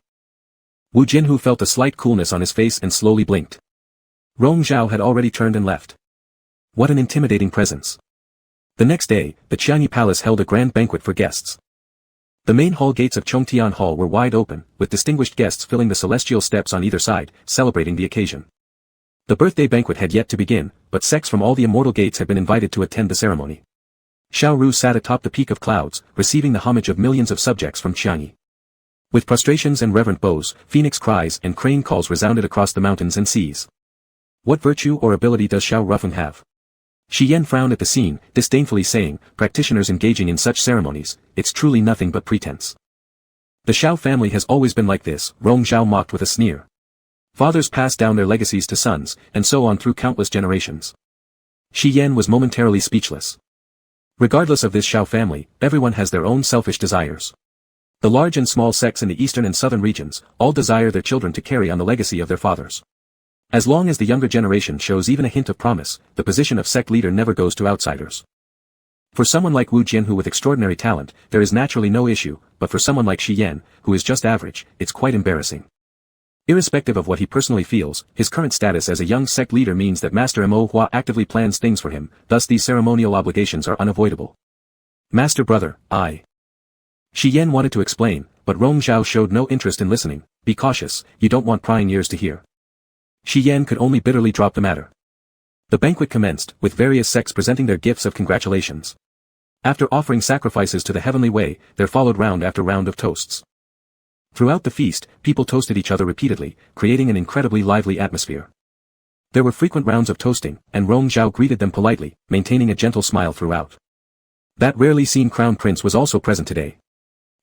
S1: Wu Jinhu felt a slight coolness on his face and slowly blinked. Rong Zhao had already turned and left. What an intimidating presence. The next day, the Qianyi Palace held a grand banquet for guests. The main hall gates of Chongtian Hall were wide open, with distinguished guests filling the celestial steps on either side, celebrating the occasion. The birthday banquet had yet to begin, but sects from all the immortal gates had been invited to attend the ceremony. Xiao Ru sat atop the peak of clouds, receiving the homage of millions of subjects from Qianyi. With prostrations and reverent bows, phoenix cries and crane calls resounded across the mountains and seas. What virtue or ability does Xiao Rufeng have? Shi Yan frowned at the scene, disdainfully saying, practitioners engaging in such ceremonies, it's truly nothing but pretense. The Xiao family has always been like this, Rong Zhao mocked with a sneer. Fathers passed down their legacies to sons, and so on through countless generations. Shi Yan was momentarily speechless. Regardless of this Xiao family, everyone has their own selfish desires. The large and small sects in the eastern and southern regions, all desire their children to carry on the legacy of their fathers. As long as the younger generation shows even a hint of promise, the position of sect leader never goes to outsiders. For someone like Wu Jinhu with extraordinary talent, there is naturally no issue, but for someone like Shi Yan, who is just average, it's quite embarrassing. Irrespective of what he personally feels, his current status as a young sect leader means that Master Mo Hua actively plans things for him, thus these ceremonial obligations are unavoidable. Master brother, Shi Yan wanted to explain, but Rong Zhao showed no interest in listening. Be cautious, you don't want prying ears to hear. Shi Yan could only bitterly drop the matter. The banquet commenced, with various sects presenting their gifts of congratulations. After offering sacrifices to the heavenly way, there followed round after round of toasts. Throughout the feast, people toasted each other repeatedly, creating an incredibly lively atmosphere. There were frequent rounds of toasting, and Rong Zhao greeted them politely, maintaining a gentle smile throughout. That rarely seen crown prince was also present today.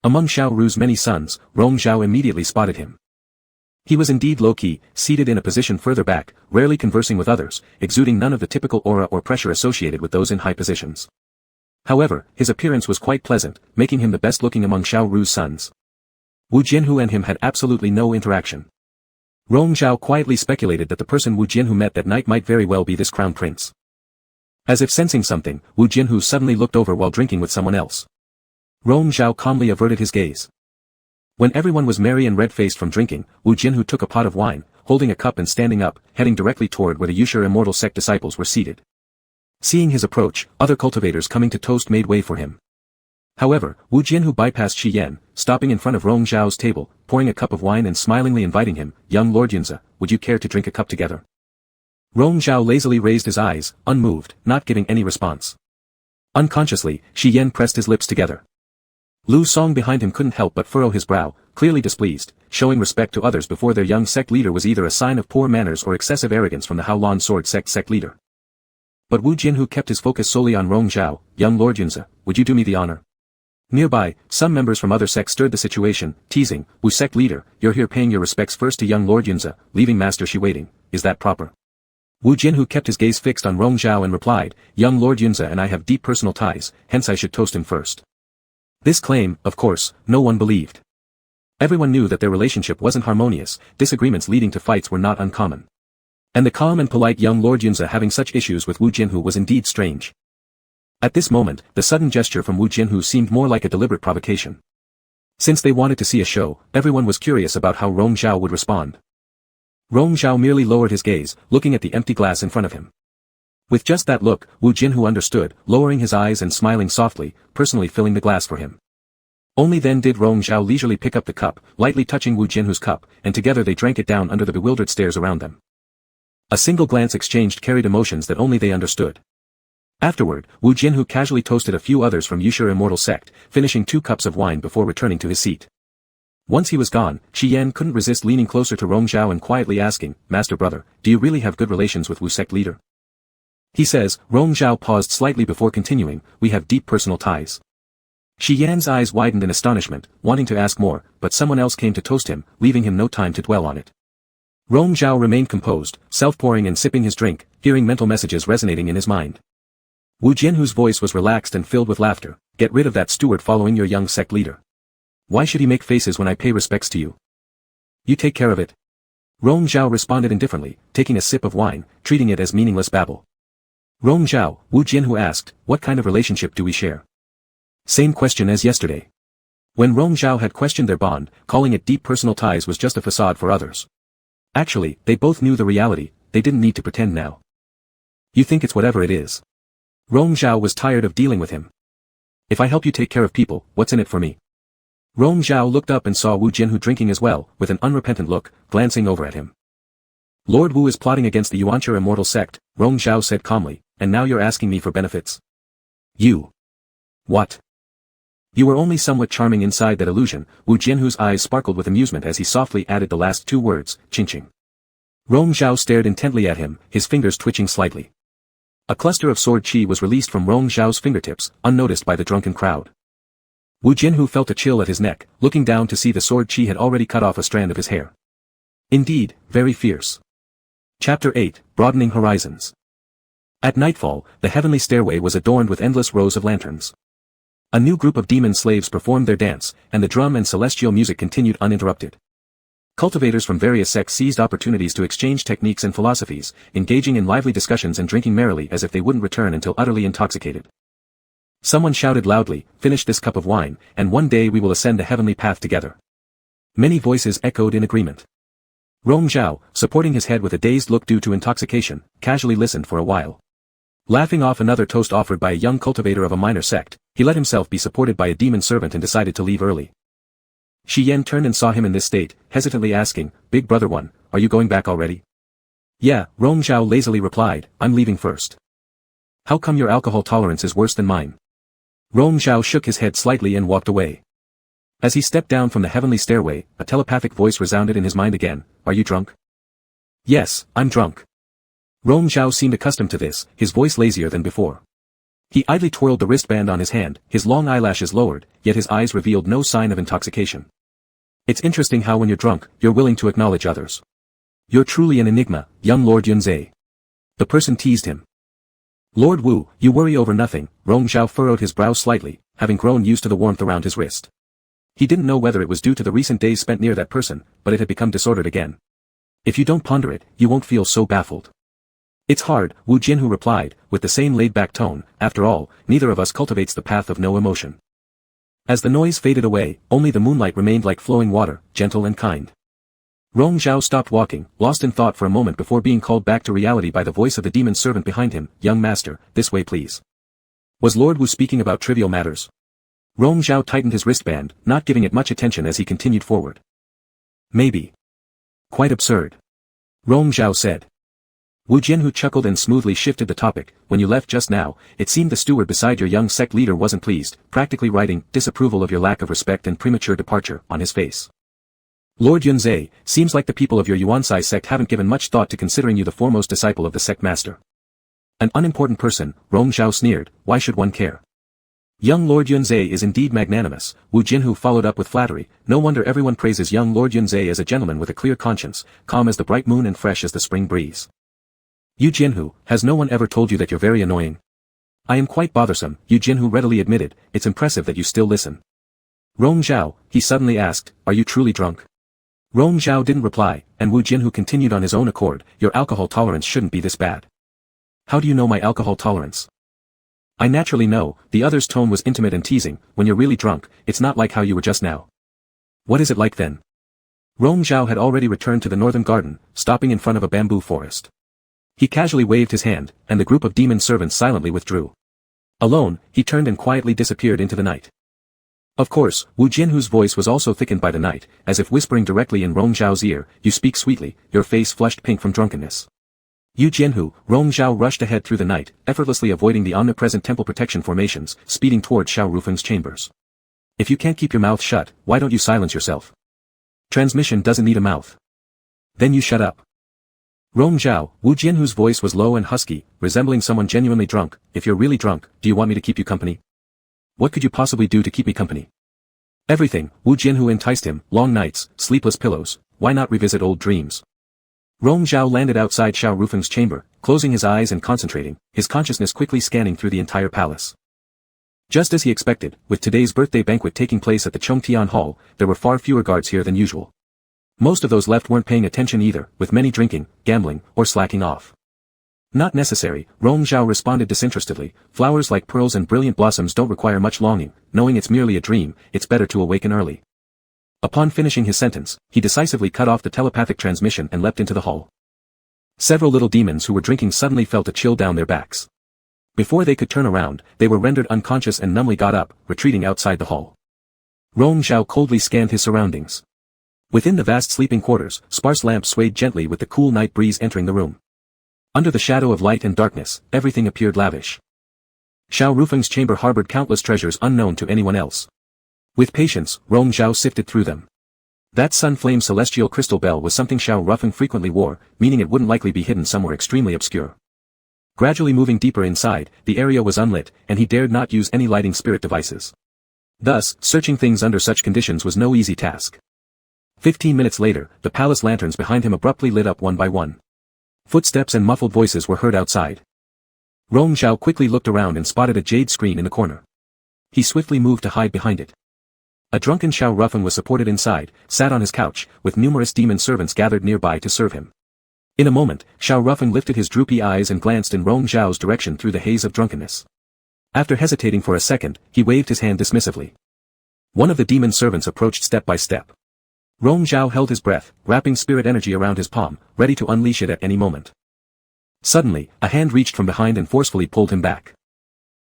S1: Among Xiao Ru's many sons, Rong Zhao immediately spotted him. He was indeed low-key, seated in a position further back, rarely conversing with others, exuding none of the typical aura or pressure associated with those in high positions. However, his appearance was quite pleasant, making him the best-looking among Xiao Ru's sons. Wu Jinhu and him had absolutely no interaction. Rong Zhao quietly speculated that the person Wu Jinhu met that night might very well be this crown prince. As if sensing something, Wu Jinhu suddenly looked over while drinking with someone else. Rong Zhao calmly averted his gaze. When everyone was merry and red-faced from drinking, Wu Jinhu took a pot of wine, holding a cup and standing up, heading directly toward where the Yushur Immortal Sect disciples were seated. Seeing his approach, other cultivators coming to toast made way for him. However, Wu Jinhu bypassed Shi Yan, stopping in front of Rong Zhao's table, pouring a cup of wine and smilingly inviting him, young Lord Yunze, would you care to drink a cup together? Rong Zhao lazily raised his eyes, unmoved, not giving any response. Unconsciously, Shi Yan pressed his lips together. Lu Song behind him couldn't help but furrow his brow, clearly displeased. Showing respect to others before their young sect leader was either a sign of poor manners or excessive arrogance from the Haolan Sword sect leader. But Wu Jinhu kept his focus solely on Rong Zhao. Young Lord Yunze, would you do me the honor? Nearby, some members from other sects stirred the situation, teasing, Wu sect leader, you're here paying your respects first to young Lord Yunze, leaving Master Shi waiting, is that proper? Wu Jinhu kept his gaze fixed on Rong Zhao and replied, young Lord Yunze and I have deep personal ties, hence I should toast him first. This claim, of course, no one believed. Everyone knew that their relationship wasn't harmonious, disagreements leading to fights were not uncommon. And the calm and polite young Lord Yunze having such issues with Wu Jinhu was indeed strange. At this moment, the sudden gesture from Wu Jinhu seemed more like a deliberate provocation. Since they wanted to see a show, everyone was curious about how Rong Zhao would respond. Rong Zhao merely lowered his gaze, looking at the empty glass in front of him. With just that look, Wu Jinhu understood, lowering his eyes and smiling softly, personally filling the glass for him. Only then did Rong Zhao leisurely pick up the cup, lightly touching Wu Jinhu's cup, and together they drank it down under the bewildered stares around them. A single glance exchanged carried emotions that only they understood. Afterward, Wu Jinhu casually toasted a few others from Yusha Immortal Sect, finishing 2 cups of wine before returning to his seat. Once he was gone, Shi Yan couldn't resist leaning closer to Rong Zhao and quietly asking, "Master brother, do you really have good relations with Wu sect leader?" He says. Rong Zhao paused slightly before continuing, "We have deep personal ties." Shi Yan's eyes widened in astonishment, wanting to ask more, but someone else came to toast him, leaving him no time to dwell on it. Rong Zhao remained composed, self-pouring and sipping his drink, hearing mental messages resonating in his mind. Wu Jinhu's voice was relaxed and filled with laughter. "Get rid of that steward following your young sect leader. Why should he make faces when I pay respects to you? You take care of it." Rong Zhao responded indifferently, taking a sip of wine, treating it as meaningless babble. "Rong Zhao," Wu Jinhu asked, "what kind of relationship do we share?" Same question as yesterday. When Rong Zhao had questioned their bond, calling it deep personal ties was just a facade for others. Actually, they both knew the reality, they didn't need to pretend now. "You think it's whatever it is." Rong Zhao was tired of dealing with him. "If I help you take care of people, what's in it for me?" Rong Zhao looked up and saw Wu Jinhu drinking as well, with an unrepentant look, glancing over at him. "Lord Wu is plotting against the Yuancha Immortal Sect," Rong Zhao said calmly, "and now you're asking me for benefits? You. What? You were only somewhat charming inside that illusion." Wu Jinhu's eyes sparkled with amusement as he softly added the last 2 words, "ching-ching." Rong Zhao stared intently at him, his fingers twitching slightly. A cluster of sword chi was released from Rong Zhao's fingertips, unnoticed by the drunken crowd. Wu Jinhu felt a chill at his neck, looking down to see the sword chi had already cut off a strand of his hair. Indeed, very fierce. Chapter 8, Broadening Horizons. At nightfall, the heavenly stairway was adorned with endless rows of lanterns. A new group of demon slaves performed their dance, and the drum and celestial music continued uninterrupted. Cultivators from various sects seized opportunities to exchange techniques and philosophies, engaging in lively discussions and drinking merrily as if they wouldn't return until utterly intoxicated. Someone shouted loudly, "Finish this cup of wine, and one day we will ascend the heavenly path together." Many voices echoed in agreement. Rong Zhao, supporting his head with a dazed look due to intoxication, casually listened for a while. Laughing off another toast offered by a young cultivator of a minor sect, he let himself be supported by a demon servant and decided to leave early. Shi Yan turned and saw him in this state, hesitantly asking, "Big brother one, are you going back already?" "Yeah," Rong Zhao lazily replied, "I'm leaving first." "How come your alcohol tolerance is worse than mine?" Rong Zhao shook his head slightly and walked away. As he stepped down from the heavenly stairway, a telepathic voice resounded in his mind again, "Are you drunk?" "Yes, I'm drunk." Rong Zhao seemed accustomed to this, his voice lazier than before. He idly twirled the wristband on his hand, his long eyelashes lowered, yet his eyes revealed no sign of intoxication. "It's interesting how when you're drunk, you're willing to acknowledge others. You're truly an enigma, young Lord Yunzei." The person teased him. "Lord Wu, you worry over nothing." Rong Zhao furrowed his brow slightly, having grown used to the warmth around his wrist. He didn't know whether it was due to the recent days spent near that person, but it had become disordered again. "If you don't ponder it, you won't feel so baffled." "It's hard," Wu Jinhu replied, with the same laid-back tone. "After all, neither of us cultivates the path of no emotion." As the noise faded away, only the moonlight remained like flowing water, gentle and kind. Rong Zhao stopped walking, lost in thought for a moment before being called back to reality by the voice of the demon servant behind him. "Young master, this way please." Was Lord Wu speaking about trivial matters? Rong Zhao tightened his wristband, not giving it much attention as he continued forward. "Maybe. Quite absurd." Rong Zhao said. Wu Jinhu chuckled and smoothly shifted the topic. "When you left just now, it seemed the steward beside your young sect leader wasn't pleased, practically writing disapproval of your lack of respect and premature departure on his face. Lord Yunzei, seems like the people of your Yuansai sect haven't given much thought to considering you the foremost disciple of the sect master." "An unimportant person," Rong Zhao sneered, "why should one care?" "Young Lord Yunzei is indeed magnanimous," Wu Jinhu followed up with flattery. "No wonder everyone praises young Lord Yunzei as a gentleman with a clear conscience, calm as the bright moon and fresh as the spring breeze." "Yu Jinhu, has no one ever told you that you're very annoying?" "I am quite bothersome," Yu Jinhu readily admitted. "It's impressive that you still listen." "Rong Zhao," he suddenly asked, "are you truly drunk?" Rong Zhao didn't reply, and Wu Jinhu continued on his own accord. "Your alcohol tolerance shouldn't be this bad." "How do you know my alcohol tolerance?" I naturally know, the other's tone was intimate and teasing, when you're really drunk, it's not like how you were just now. What is it like then? Rong Zhao had already returned to the northern garden, stopping in front of a bamboo forest. He casually waved his hand, and the group of demon servants silently withdrew. Alone, he turned and quietly disappeared into the night. Of course, Wu Jianhu's voice was also thickened by the night, as if whispering directly in Rong Zhao's ear, "You speak sweetly, your face flushed pink from drunkenness." Yu Jianhu, Rong Zhao rushed ahead through the night, effortlessly avoiding the omnipresent temple protection formations, speeding toward Xiao Rufeng's chambers. If you can't keep your mouth shut, why don't you silence yourself? Transmission doesn't need a mouth. Then you shut up. Rong Zhao, Wu Jianhu's voice was low and husky, resembling someone genuinely drunk. If you're really drunk, do you want me to keep you company? What could you possibly do to keep me company? Everything, Wu Jianhu enticed him, long nights, sleepless pillows, why not revisit old dreams? Rong Zhao landed outside Xiao Rufeng's chamber, closing his eyes and concentrating, his consciousness quickly scanning through the entire palace. Just as he expected, with today's birthday banquet taking place at the Chongtian Hall, there were far fewer guards here than usual. Most of those left weren't paying attention either, with many drinking, gambling, or slacking off. Not necessary, Rong Zhao responded disinterestedly, flowers like pearls and brilliant blossoms don't require much longing, knowing it's merely a dream, it's better to awaken early. Upon finishing his sentence, he decisively cut off the telepathic transmission and leapt into the hall. Several little demons who were drinking suddenly felt a chill down their backs. Before they could turn around, they were rendered unconscious and numbly got up, retreating outside the hall. Rong Zhao coldly scanned his surroundings. Within the vast sleeping quarters, sparse lamps swayed gently with the cool night breeze entering the room. Under the shadow of light and darkness, everything appeared lavish. Xiao Rufeng's chamber harbored countless treasures unknown to anyone else. With patience, Rong Zhao sifted through them. That sun-flame celestial crystal bell was something Xiao Rufeng frequently wore, meaning it wouldn't likely be hidden somewhere extremely obscure. Gradually moving deeper inside, the area was unlit, and he dared not use any lighting spirit devices. Thus, searching things under such conditions was no easy task. 15 minutes later, the palace lanterns behind him abruptly lit up one by one. Footsteps and muffled voices were heard outside. Rong Zhao quickly looked around and spotted a jade screen in the corner. He swiftly moved to hide behind it. A drunken Xiao Rufeng was supported inside, sat on his couch, with numerous demon servants gathered nearby to serve him. In a moment, Xiao Rufeng lifted his droopy eyes and glanced in Rong Zhao's direction through the haze of drunkenness. After hesitating for a second, he waved his hand dismissively. One of the demon servants approached step by step. Rong Zhao held his breath, wrapping spirit energy around his palm, ready to unleash it at any moment. Suddenly, a hand reached from behind and forcefully pulled him back.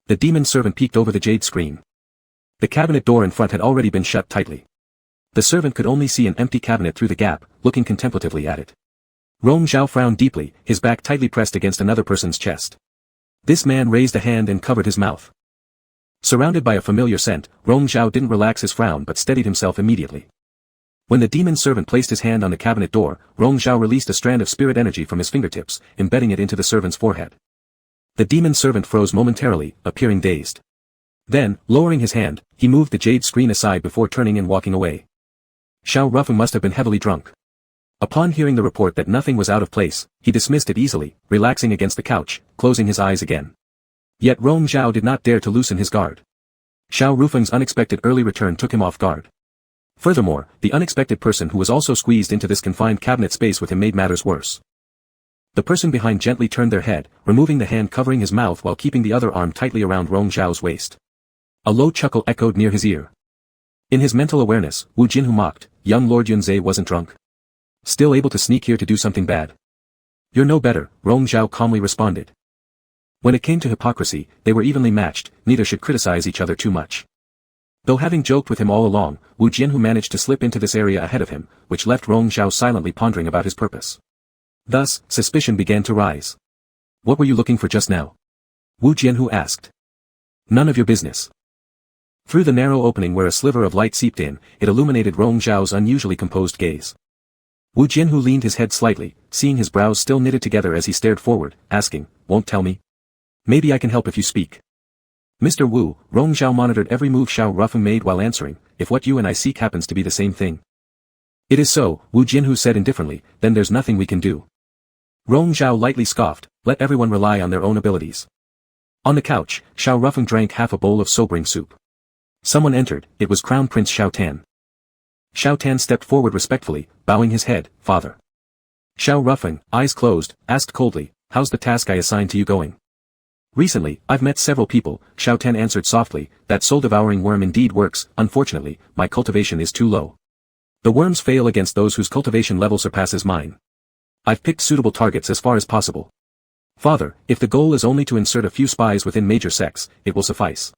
S1: The demon servant peeked over the jade screen. The cabinet door in front had already been shut tightly. The servant could only see an empty cabinet through the gap, looking contemplatively at it. Rong Zhao frowned deeply, his back tightly pressed against another person's chest. This man raised a hand and covered his mouth. Surrounded by a familiar scent, Rong Zhao didn't relax his frown but steadied himself immediately. When the demon servant placed his hand on the cabinet door, Rong Zhao released a strand of spirit energy from his fingertips, embedding it into the servant's forehead. The demon servant froze momentarily, appearing dazed. Then, lowering his hand, he moved the jade screen aside before turning and walking away. Xiao Rufeng must have been heavily drunk. Upon hearing the report that nothing was out of place, he dismissed it easily, relaxing against the couch, closing his eyes again. Yet Rong Zhao did not dare to loosen his guard. Xiao Rufeng's unexpected early return took him off guard. Furthermore, the unexpected person who was also squeezed into this confined cabinet space with him made matters worse. The person behind gently turned their head, removing the hand covering his mouth while keeping the other arm tightly around Rong Zhao's waist. A low chuckle echoed near his ear. In his mental awareness, Wu Jinhu mocked, young Lord Yunzhe wasn't drunk. Still able to sneak here to do something bad. You're no better, Rong Zhao calmly responded. When it came to hypocrisy, they were evenly matched, neither should criticize each other too much. Though having joked with him all along, Wu Jianhu managed to slip into this area ahead of him, which left Rong Zhao silently pondering about his purpose. Thus, suspicion began to rise. What were you looking for just now? Wu Jianhu asked. None of your business. Through the narrow opening where a sliver of light seeped in, it illuminated Rong Zhao's unusually composed gaze. Wu Jianhu leaned his head slightly, seeing his brows still knitted together as he stared forward, asking, won't tell me? Maybe I can help if you speak. Mr. Wu, Rong Zhao monitored every move Xiao Rufeng made while answering, if what you and I seek happens to be the same thing. It is so, Wu Jinhu said indifferently, then there's nothing we can do. Rong Zhao lightly scoffed, let everyone rely on their own abilities. On the couch, Xiao Rufeng drank half a bowl of sobering soup. Someone entered, it was Crown Prince Xiao Tan. Xiao Tan stepped forward respectfully, bowing his head, father. Xiao Rufeng, eyes closed, asked coldly, how's the task I assigned to you going? Recently, I've met several people, Xiao Tan answered softly, that soul-devouring worm indeed works. Unfortunately, my cultivation is too low. The worms fail against those whose cultivation level surpasses mine. I've picked suitable targets as far as possible. Father, if the goal is only to insert a few spies within major sects, it will suffice.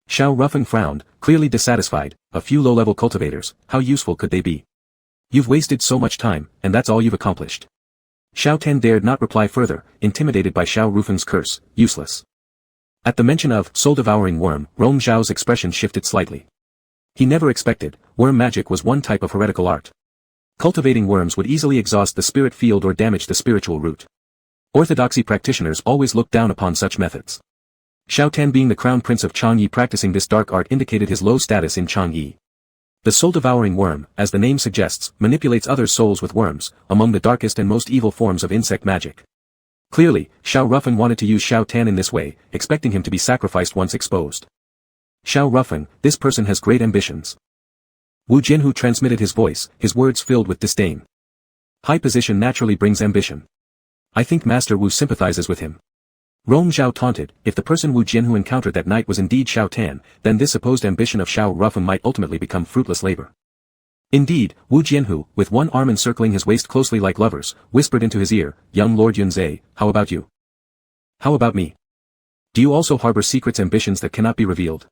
S1: Xiao Rufeng frowned, clearly dissatisfied. A few low-level cultivators, how useful could they be? You've wasted so much time, and that's all you've accomplished. Xiao Tan dared not reply further, intimidated by Xiao Rufeng's curse, useless. At the mention of soul-devouring worm, Rong Zhao's expression shifted slightly. He never expected, worm magic was one type of heretical art. Cultivating worms would easily exhaust the spirit field or damage the spiritual root. Orthodoxy practitioners always looked down upon such methods. Xiao Tan being the crown prince of Chang'e practicing this dark art indicated his low status in Chang'e. The soul-devouring worm, as the name suggests, manipulates others' souls with worms, among the darkest and most evil forms of insect magic. Clearly, Xiao Rufeng wanted to use Xiao Tan in this way, expecting him to be sacrificed once exposed. Xiao Rufeng, this person has great ambitions. Wu Jianhu transmitted his voice, his words filled with disdain. High position naturally brings ambition. I think Master Wu sympathizes with him. Rong Zhao taunted, if the person Wu Jianhu encountered that night was indeed Xiao Tan, then this supposed ambition of Xiao Rufeng might ultimately become fruitless labor. Indeed, Wu Jianhu, with one arm encircling his waist closely like lovers, whispered into his ear, young Lord Yunzhe, how about you? How about me? Do you also harbor secrets ambitions that cannot be revealed?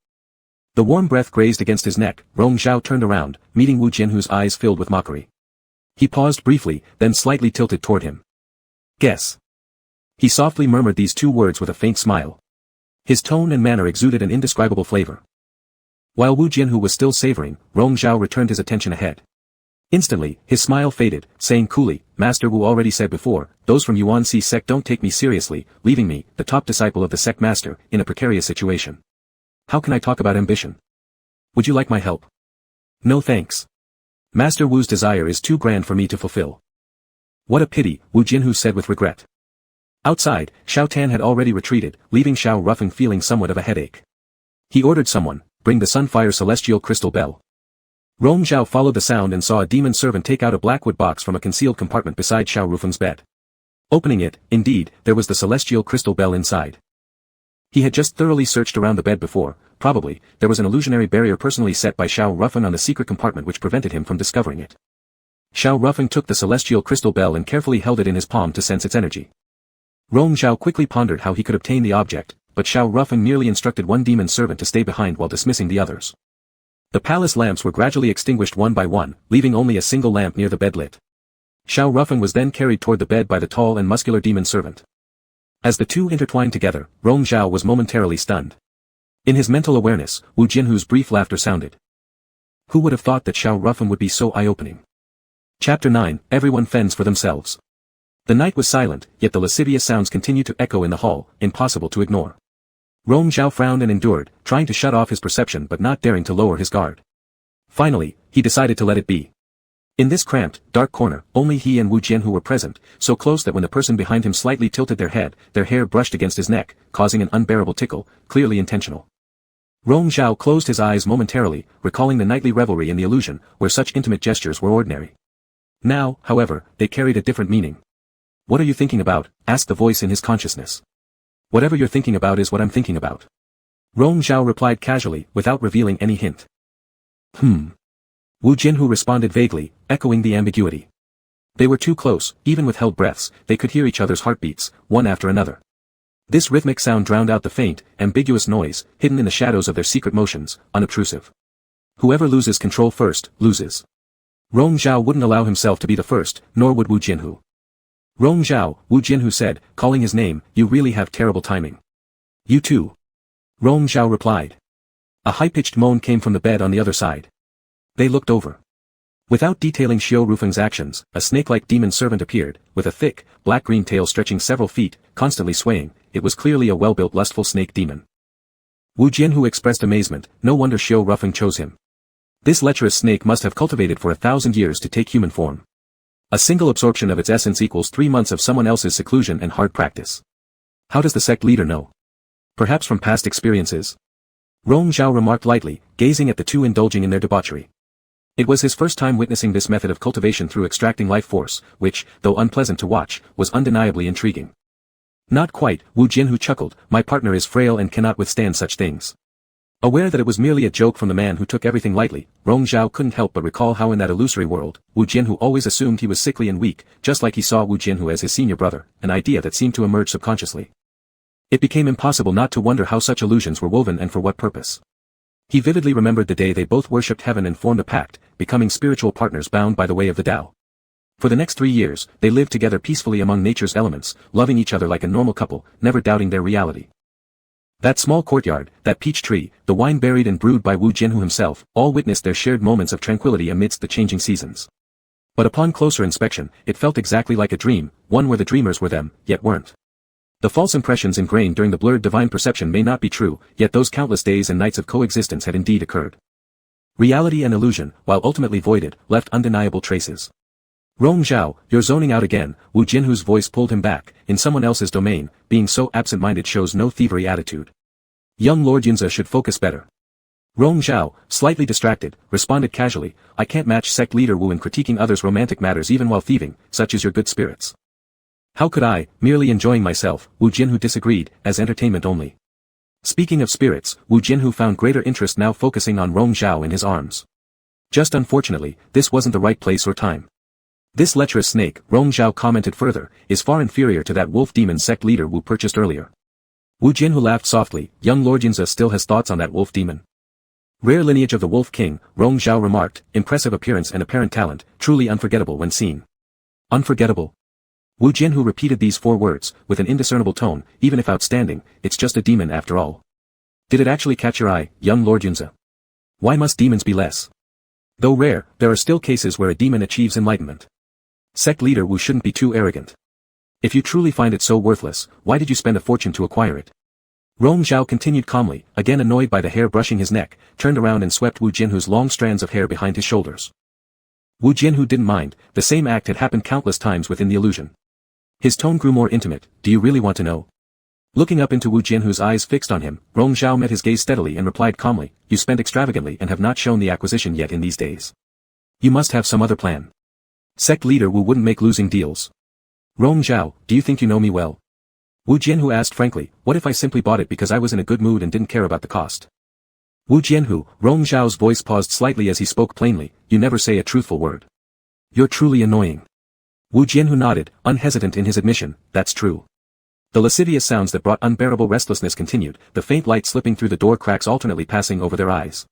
S1: The warm breath grazed against his neck. Rong Zhao turned around, meeting Wu Jianhu's eyes filled with mockery. He paused briefly, then slightly tilted toward him. Guess. He softly murmured these two words with a faint smile. His tone and manner exuded an indescribable flavor. While Wu Jianhu was still savoring, Rong Zhao returned his attention ahead. Instantly, his smile faded, saying coolly, Master Wu already said before, those from Yuanxi sect don't take me seriously, leaving me, the top disciple of the sect master, in a precarious situation. How can I talk about ambition? Would you like my help? No thanks. Master Wu's desire is too grand for me to fulfill. What a pity, Wu Jianhu said with regret. Outside, Xiao Tan had already retreated, leaving Xiao Rufeng feeling somewhat of a headache. He ordered someone, bring the Sunfire Celestial Crystal Bell. Rong Zhao followed the sound and saw a demon servant take out a blackwood box from a concealed compartment beside Xiao Rufeng's bed. Opening it, indeed, there was the Celestial Crystal Bell inside. He had just thoroughly searched around the bed before, probably, there was an illusionary barrier personally set by Xiao Rufeng on the secret compartment which prevented him from discovering it. Xiao Rufeng took the Celestial Crystal Bell and carefully held it in his palm to sense its energy. Rong Zhao quickly pondered how he could obtain the object, but Xiao Rufeng merely instructed one demon servant to stay behind while dismissing the others. The palace lamps were gradually extinguished one by one, leaving only a single lamp near the bed lit. Xiao Rufeng was then carried toward the bed by the tall and muscular demon servant. As the two intertwined together, Rong Zhao was momentarily stunned. In his mental awareness, Wu Jianhu's brief laughter sounded. Who would have thought that Xiao Rufeng would be so eye-opening? Chapter 9, Everyone fends for themselves. The night was silent, yet the lascivious sounds continued to echo in the hall, impossible to ignore. Rong Zhao frowned and endured, trying to shut off his perception but not daring to lower his guard. Finally, he decided to let it be. In this cramped, dark corner, only he and Wu Jianhu were present, so close that when the person behind him slightly tilted their head, their hair brushed against his neck, causing an unbearable tickle, clearly intentional. Rong Zhao closed his eyes momentarily, recalling the nightly revelry in the illusion, where such intimate gestures were ordinary. Now, however, they carried a different meaning. What are you thinking about? Asked the voice in his consciousness. Whatever you're thinking about is what I'm thinking about. Rong Zhao replied casually, without revealing any hint. Wu Jianhu responded vaguely, echoing the ambiguity. They were too close, even with held breaths, they could hear each other's heartbeats, one after another. This rhythmic sound drowned out the faint, ambiguous noise, hidden in the shadows of their secret motions, unobtrusive. Whoever loses control first, loses. Rong Zhao wouldn't allow himself to be the first, nor would Wu Jianhu. Rong Zhao, Wu Jianhu said, calling his name, you really have terrible timing. You too. Rong Zhao replied. A high-pitched moan came from the bed on the other side. They looked over. Without detailing Xiao Rufeng's actions, a snake-like demon servant appeared, with a thick, black-green tail stretching several feet, constantly swaying. It was clearly a well-built lustful snake demon. Wu Jianhu expressed amazement, no wonder Xiao Rufeng chose him. This lecherous snake must have cultivated for 1,000 years to take human form. A single absorption of its essence equals 3 months of someone else's seclusion and hard practice. How does the sect leader know? Perhaps from past experiences? Rong Zhao remarked lightly, gazing at the two indulging in their debauchery. It was his first time witnessing this method of cultivation through extracting life force, which, though unpleasant to watch, was undeniably intriguing. Not quite, Wu Jianhu chuckled, my partner is frail and cannot withstand such things. Aware that it was merely a joke from the man who took everything lightly, Rong Zhao couldn't help but recall how in that illusory world, Wu Jianhu always assumed he was sickly and weak, just like he saw Wu Jianhu as his senior brother, an idea that seemed to emerge subconsciously. It became impossible not to wonder how such illusions were woven and for what purpose. He vividly remembered the day they both worshipped heaven and formed a pact, becoming spiritual partners bound by the way of the Tao. For the next 3 years, they lived together peacefully among nature's elements, loving each other like a normal couple, never doubting their reality. That small courtyard, that peach tree, the wine buried and brewed by Wu Jianhu himself, all witnessed their shared moments of tranquility amidst the changing seasons. But upon closer inspection, it felt exactly like a dream, one where the dreamers were them, yet weren't. The false impressions ingrained during the blurred divine perception may not be true, yet those countless days and nights of coexistence had indeed occurred. Reality and illusion, while ultimately voided, left undeniable traces. Rong Zhao, you're zoning out again, Wu Jianhu's voice pulled him back, in someone else's domain, being so absent-minded shows no thievery attitude. Young Lord Yunze should focus better. Rong Zhao, slightly distracted, responded casually, I can't match sect leader Wu in critiquing others' romantic matters even while thieving, such is your good spirits. How could I, merely enjoying myself, Wu Jianhu disagreed, as entertainment only. Speaking of spirits, Wu Jianhu found greater interest now focusing on Rong Zhao in his arms. Just unfortunately, this wasn't the right place or time. This lecherous snake, Rong Zhao commented further, is far inferior to that wolf demon sect leader Wu purchased earlier. Wu Jianhu laughed softly, young Lord Yunze still has thoughts on that wolf demon. Rare lineage of the wolf king, Rong Zhao remarked, impressive appearance and apparent talent, truly unforgettable when seen. Unforgettable? Wu Jianhu repeated these 4 words, with an indiscernible tone, even if outstanding, it's just a demon after all. Did it actually catch your eye, young Lord Yunze? Why must demons be less? Though rare, there are still cases where a demon achieves enlightenment. Sect leader Wu shouldn't be too arrogant. If you truly find it so worthless, why did you spend a fortune to acquire it? Rong Zhao continued calmly, again annoyed by the hair brushing his neck, turned around and swept Wu Jianhu's long strands of hair behind his shoulders. Wu Jianhu didn't mind, the same act had happened countless times within the illusion. His tone grew more intimate, do you really want to know? Looking up into Wu Jianhu's eyes fixed on him, Rong Zhao met his gaze steadily and replied calmly, you spent extravagantly and have not shown the acquisition yet in these days. You must have some other plan. Sect leader Wu wouldn't make losing deals. Rong Zhao, do you think you know me well? Wu Jianhu asked frankly, what if I simply bought it because I was in a good mood and didn't care about the cost? Wu Jianhu, Rong Zhao's voice paused slightly as he spoke plainly, you never say a truthful word. You're truly annoying. Wu Jianhu nodded, unhesitant in his admission, that's true. The lascivious sounds that brought unbearable restlessness continued, the faint light slipping through the door cracks alternately passing over their eyes.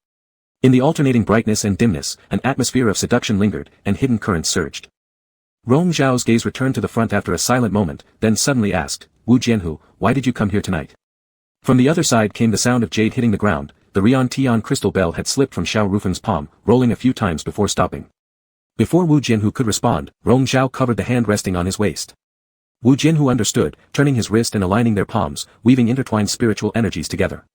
S1: In the alternating brightness and dimness, an atmosphere of seduction lingered, and hidden currents surged. Rong Zhao's gaze returned to the front after a silent moment, then suddenly asked, Wu Jianhu, why did you come here tonight? From the other side came the sound of jade hitting the ground, the Rian Tian crystal bell had slipped from Xiao Rufeng's palm, rolling a few times before stopping. Before Wu Jianhu could respond, Rong Zhao covered the hand resting on his waist. Wu Jianhu understood, turning his wrist and aligning their palms, weaving intertwined spiritual energies together.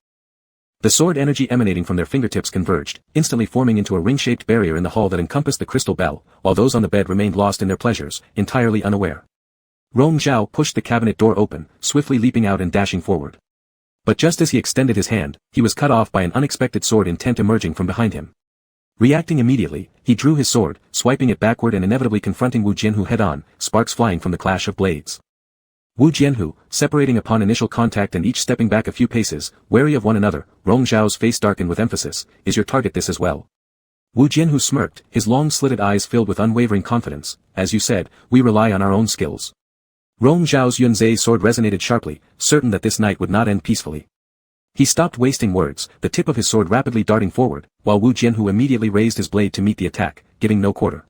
S1: The sword energy emanating from their fingertips converged, instantly forming into a ring-shaped barrier in the hall that encompassed the crystal bell, while those on the bed remained lost in their pleasures, entirely unaware. Rong Zhao pushed the cabinet door open, swiftly leaping out and dashing forward. But just as he extended his hand, he was cut off by an unexpected sword intent emerging from behind him. Reacting immediately, he drew his sword, swiping it backward and inevitably confronting Wu Jianhu head-on, sparks flying from the clash of blades. Wu Jianhu, separating upon initial contact and each stepping back a few paces, wary of one another, Rong Zhao's face darkened with emphasis, is your target this as well? Wu Jianhu smirked, his long slitted eyes filled with unwavering confidence, as you said, we rely on our own skills. Rong Zhao's Yunzei sword resonated sharply, certain that this night would not end peacefully. He stopped wasting words, the tip of his sword rapidly darting forward, while Wu Jianhu immediately raised his blade to meet the attack, giving no quarter.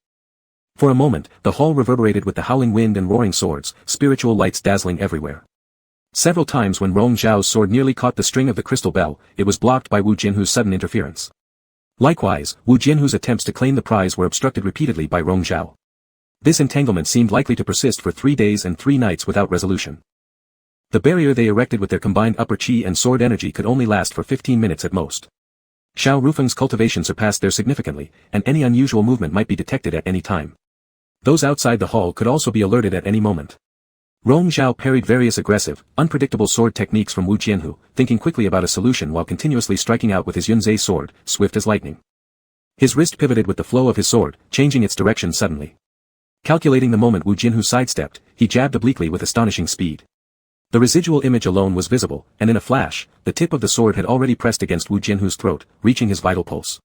S1: For a moment, the hall reverberated with the howling wind and roaring swords, spiritual lights dazzling everywhere. Several times when Rong Zhao's sword nearly caught the string of the crystal bell, it was blocked by Wu Jianhu's sudden interference. Likewise, Wu Jianhu's attempts to claim the prize were obstructed repeatedly by Rong Zhao. This entanglement seemed likely to persist for 3 days and 3 nights without resolution. The barrier they erected with their combined upper chi and sword energy could only last for 15 minutes at most. Xiao Rufeng's cultivation surpassed theirs significantly, and any unusual movement might be detected at any time. Those outside the hall could also be alerted at any moment. Rong Zhao parried various aggressive, unpredictable sword techniques from Wu Jianhu, thinking quickly about a solution while continuously striking out with his Yunzei sword, swift as lightning. His wrist pivoted with the flow of his sword, changing its direction suddenly. Calculating the moment Wu Jianhu sidestepped, he jabbed obliquely with astonishing speed. The residual image alone was visible, and in a flash, the tip of the sword had already pressed against Wu Jinhu's throat, reaching his vital pulse.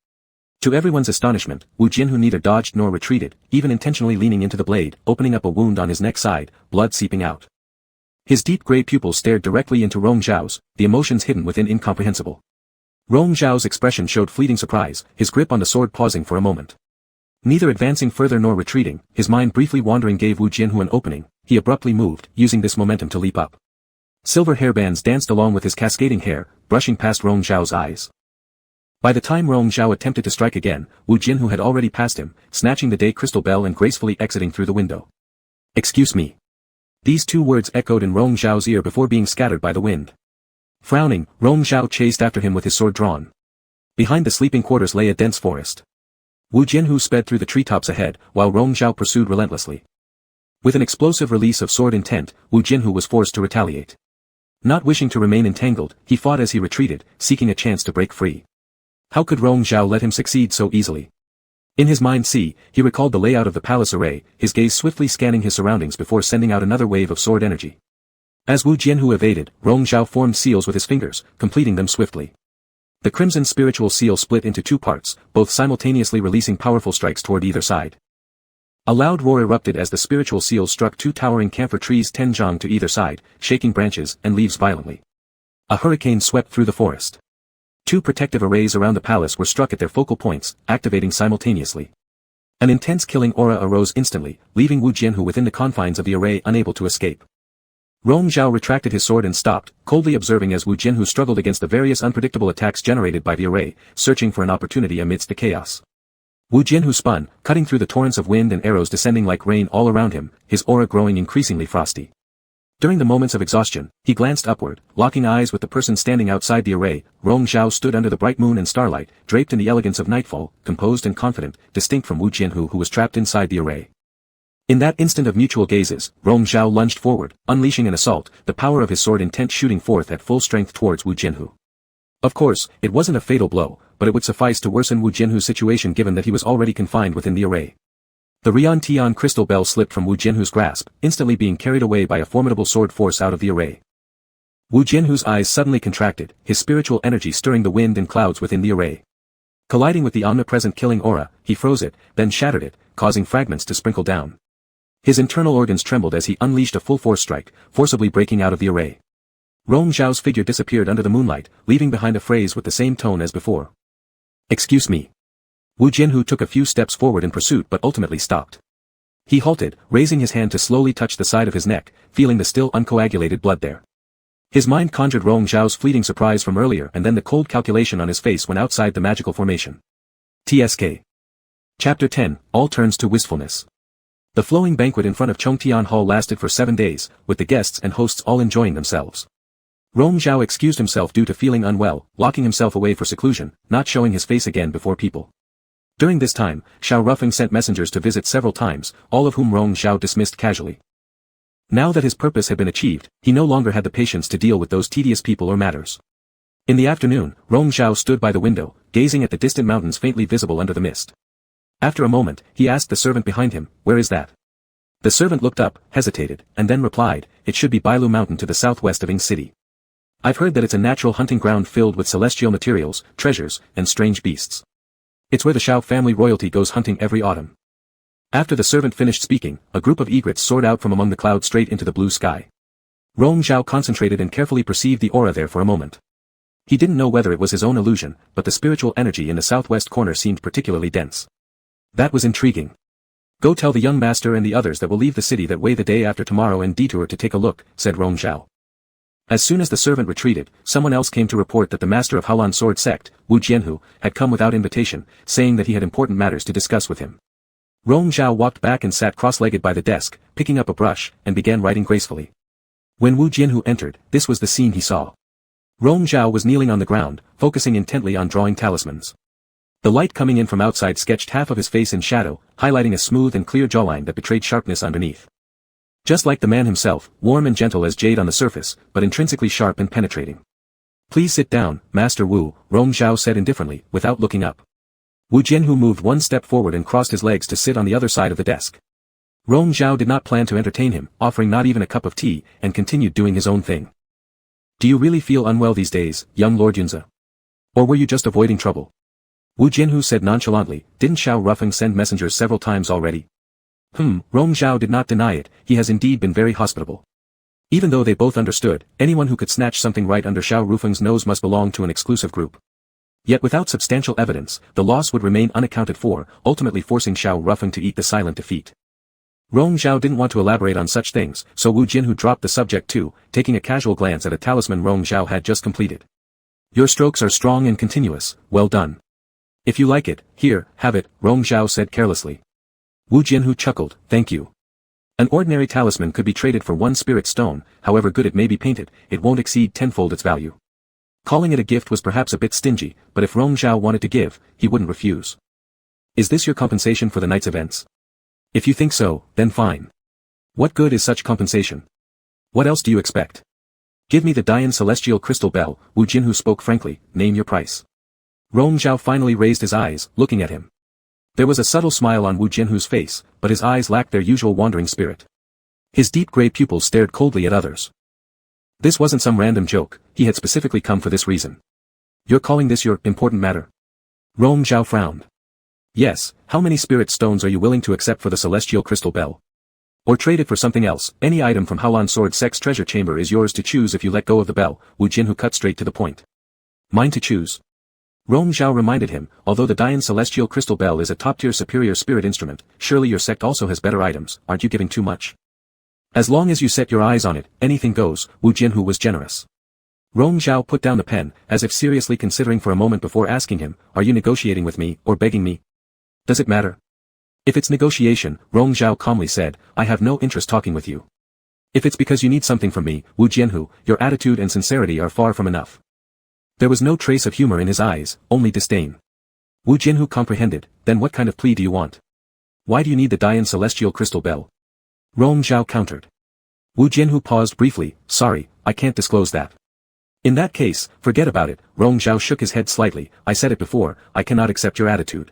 S1: To everyone's astonishment, Wu Jinhu neither dodged nor retreated, even intentionally leaning into the blade, opening up a wound on his neck side, blood seeping out. His deep gray pupils stared directly into Rong Zhao's, the emotions hidden within incomprehensible. Rong Zhao's expression showed fleeting surprise, his grip on the sword pausing for a moment. Neither advancing further nor retreating, his mind briefly wandering gave Wu Jinhu an opening. He abruptly moved, using this momentum to leap up. Silver hairbands danced along with his cascading hair, brushing past Rong Zhao's eyes. By the time Rong Zhao attempted to strike again, Wu Jinhu had already passed him, snatching the day crystal bell and gracefully exiting through the window. "Excuse me." These two words echoed in Rong Zhao's ear before being scattered by the wind. Frowning, Rong Zhao chased after him with his sword drawn. Behind the sleeping quarters lay a dense forest. Wu Jinhu sped through the treetops ahead, while Rong Zhao pursued relentlessly. With an explosive release of sword intent, Wu Jinhu was forced to retaliate. Not wishing to remain entangled, he fought as he retreated, seeking a chance to break free. How could Rong Zhao let him succeed so easily? In his mind he recalled the layout of the palace array, his gaze swiftly scanning his surroundings before sending out another wave of sword energy. As Wu Jinhu evaded, Rong Zhao formed seals with his fingers, completing them swiftly. The crimson spiritual seal split into two parts, both simultaneously releasing powerful strikes toward either side. A loud roar erupted as the spiritual seal struck two towering camphor trees tenjong to either side, shaking branches and leaves violently. A hurricane swept through the forest. Two protective arrays around the palace were struck at their focal points, activating simultaneously. An intense killing aura arose instantly, leaving Wu Jinhu within the confines of the array unable to escape. Rong Zhao retracted his sword and stopped, coldly observing as Wu Jinhu struggled against the various unpredictable attacks generated by the array, searching for an opportunity amidst the chaos. Wu Jinhu spun, cutting through the torrents of wind and arrows descending like rain all around him, his aura growing increasingly frosty. During the moments of exhaustion, he glanced upward, locking eyes with the person standing outside the array. Rong Zhao stood under the bright moon and starlight, draped in the elegance of nightfall, composed and confident, distinct from Wu Jinhu who was trapped inside the array. In that instant of mutual gazes, Rong Zhao lunged forward, unleashing an assault, the power of his sword intent shooting forth at full strength towards Wu Jinhu. Of course, it wasn't a fatal blow, but it would suffice to worsen Wu Jinhu's situation given that he was already confined within the array. The Rian Tian crystal bell slipped from Wu Jinhu's grasp, instantly being carried away by a formidable sword force out of the array. Wu Jinhu's eyes suddenly contracted, his spiritual energy stirring the wind and clouds within the array. Colliding with the omnipresent killing aura, he froze it, then shattered it, causing fragments to sprinkle down. His internal organs trembled as he unleashed a full-force strike, forcibly breaking out of the array. Rong Zhao's figure disappeared under the moonlight, leaving behind a phrase with the same tone as before. "Excuse me." Wu Jinhu took a few steps forward in pursuit but ultimately stopped. He halted, raising his hand to slowly touch the side of his neck, feeling the still uncoagulated blood there. His mind conjured Rong Zhao's fleeting surprise from earlier and then the cold calculation on his face when outside the magical formation. TSK. Chapter 10, All Turns to Wistfulness. The flowing banquet in front of Chongtian Hall lasted for 7 days, with the guests and hosts all enjoying themselves. Rong Zhao excused himself due to feeling unwell, locking himself away for seclusion, not showing his face again before people. During this time, Xiao Ruffing sent messengers to visit several times, all of whom Rong Zhao dismissed casually. Now that his purpose had been achieved, he no longer had the patience to deal with those tedious people or matters. In the afternoon, Rong Zhao stood by the window, gazing at the distant mountains faintly visible under the mist. After a moment, he asked the servant behind him, "Where is that?" The servant looked up, hesitated, and then replied, "It should be Bailu Mountain to the southwest of Ing City. I've heard that it's a natural hunting ground filled with celestial materials, treasures, and strange beasts. It's where the Xiao family royalty goes hunting every autumn." After the servant finished speaking, a group of egrets soared out from among the clouds straight into the blue sky. Rong Zhao concentrated and carefully perceived the aura there for a moment. He didn't know whether it was his own illusion, but the spiritual energy in the southwest corner seemed particularly dense. That was intriguing. "Go tell the young master and the others that will leave the city that way the day after tomorrow and detour to take a look," said Rong Zhao. As soon as the servant retreated, someone else came to report that the master of Halan Sword Sect, Wu Jianhu, had come without invitation, saying that he had important matters to discuss with him. Rong Zhao walked back and sat cross-legged by the desk, picking up a brush, and began writing gracefully. When Wu Jianhu entered, this was the scene he saw. Rong Zhao was kneeling on the ground, focusing intently on drawing talismans. The light coming in from outside sketched half of his face in shadow, highlighting a smooth and clear jawline that betrayed sharpness underneath. Just like the man himself, warm and gentle as jade on the surface, but intrinsically sharp and penetrating. "Please sit down, Master Wu," Rong Zhao said indifferently, without looking up. Wu Jianhu moved one step forward and crossed his legs to sit on the other side of the desk. Rong Zhao did not plan to entertain him, offering not even a cup of tea, and continued doing his own thing. Do you really feel unwell these days, young Lord Yunze? Or were you just avoiding trouble? Wu Jianhu said nonchalantly, didn't Xiao Rufeng send messengers several times already? Rong Zhao did not deny it, he has indeed been very hospitable. Even though they both understood, anyone who could snatch something right under Xiao Rufeng's nose must belong to an exclusive group. Yet without substantial evidence, the loss would remain unaccounted for, ultimately forcing Xiao Rufeng to eat the silent defeat. Rong Zhao didn't want to elaborate on such things, so Wu Jianhu dropped the subject too, taking a casual glance at a talisman Rong Zhao had just completed. Your strokes are strong and continuous, well done. If you like it, here, have it, Rong Zhao said carelessly. Wu Jianhu chuckled, thank you. An ordinary talisman could be traded for 1 spirit stone, however good it may be painted, it won't exceed tenfold its value. Calling it a gift was perhaps a bit stingy, but if Rong Zhao wanted to give, he wouldn't refuse. Is this your compensation for the night's events? If you think so, then fine. What good is such compensation? What else do you expect? Give me the Dian Celestial Crystal Bell, Wu Jianhu spoke frankly, name your price. Rong Zhao finally raised his eyes, looking at him. There was a subtle smile on Wu Jianhu's face, but his eyes lacked their usual wandering spirit. His deep gray pupils stared coldly at others. This wasn't some random joke, he had specifically come for this reason. You're calling this your important matter? Rong Zhao frowned. Yes, how many spirit stones are you willing to accept for the Celestial Crystal Bell? Or trade it for something else, any item from Haolan Sword Sect's treasure chamber is yours to choose if you let go of the bell, Wu Jianhu cut straight to the point. Mine to choose. Rong Zhao reminded him, although the Dian Celestial Crystal Bell is a top-tier superior spirit instrument, surely your sect also has better items, aren't you giving too much? As long as you set your eyes on it, anything goes, Wu Jianhu was generous. Rong Zhao put down the pen, as if seriously considering for a moment before asking him, are you negotiating with me, or begging me? Does it matter? If it's negotiation, Rong Zhao calmly said, I have no interest talking with you. If it's because you need something from me, Wu Jianhu, your attitude and sincerity are far from enough. There was no trace of humor in his eyes, only disdain. Wu Jianhu comprehended, then what kind of plea do you want? Why do you need the Dian Celestial Crystal Bell? Rong Zhao countered. Wu Jianhu paused briefly, sorry, I can't disclose that. In that case, forget about it, Rong Zhao shook his head slightly, I said it before, I cannot accept your attitude.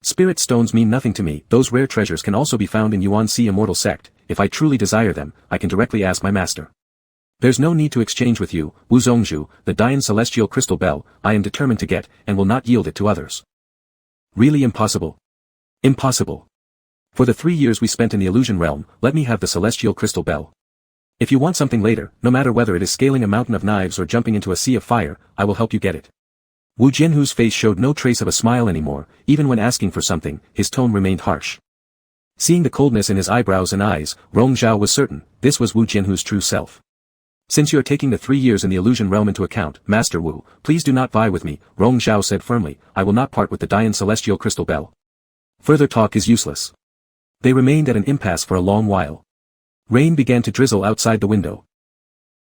S1: Spirit stones mean nothing to me, those rare treasures can also be found in Yuan Si Immortal Sect, if I truly desire them, I can directly ask my master. There's no need to exchange with you, Wu Zongzhu, the Dian Celestial Crystal Bell, I am determined to get, and will not yield it to others. Really impossible? Impossible. For the 3 years we spent in the illusion realm, let me have the Celestial Crystal Bell. If you want something later, no matter whether it is scaling a mountain of knives or jumping into a sea of fire, I will help you get it. Wu Jianhu's face showed no trace of a smile anymore, even when asking for something, his tone remained harsh. Seeing the coldness in his eyebrows and eyes, Rong Zhao was certain, this was Wu Jianhu's true self. Since you are taking the 3 years in the illusion realm into account, Master Wu, please do not vie with me, Rong Zhao said firmly, I will not part with the Dian Celestial Crystal Bell. Further talk is useless. They remained at an impasse for a long while. Rain began to drizzle outside the window.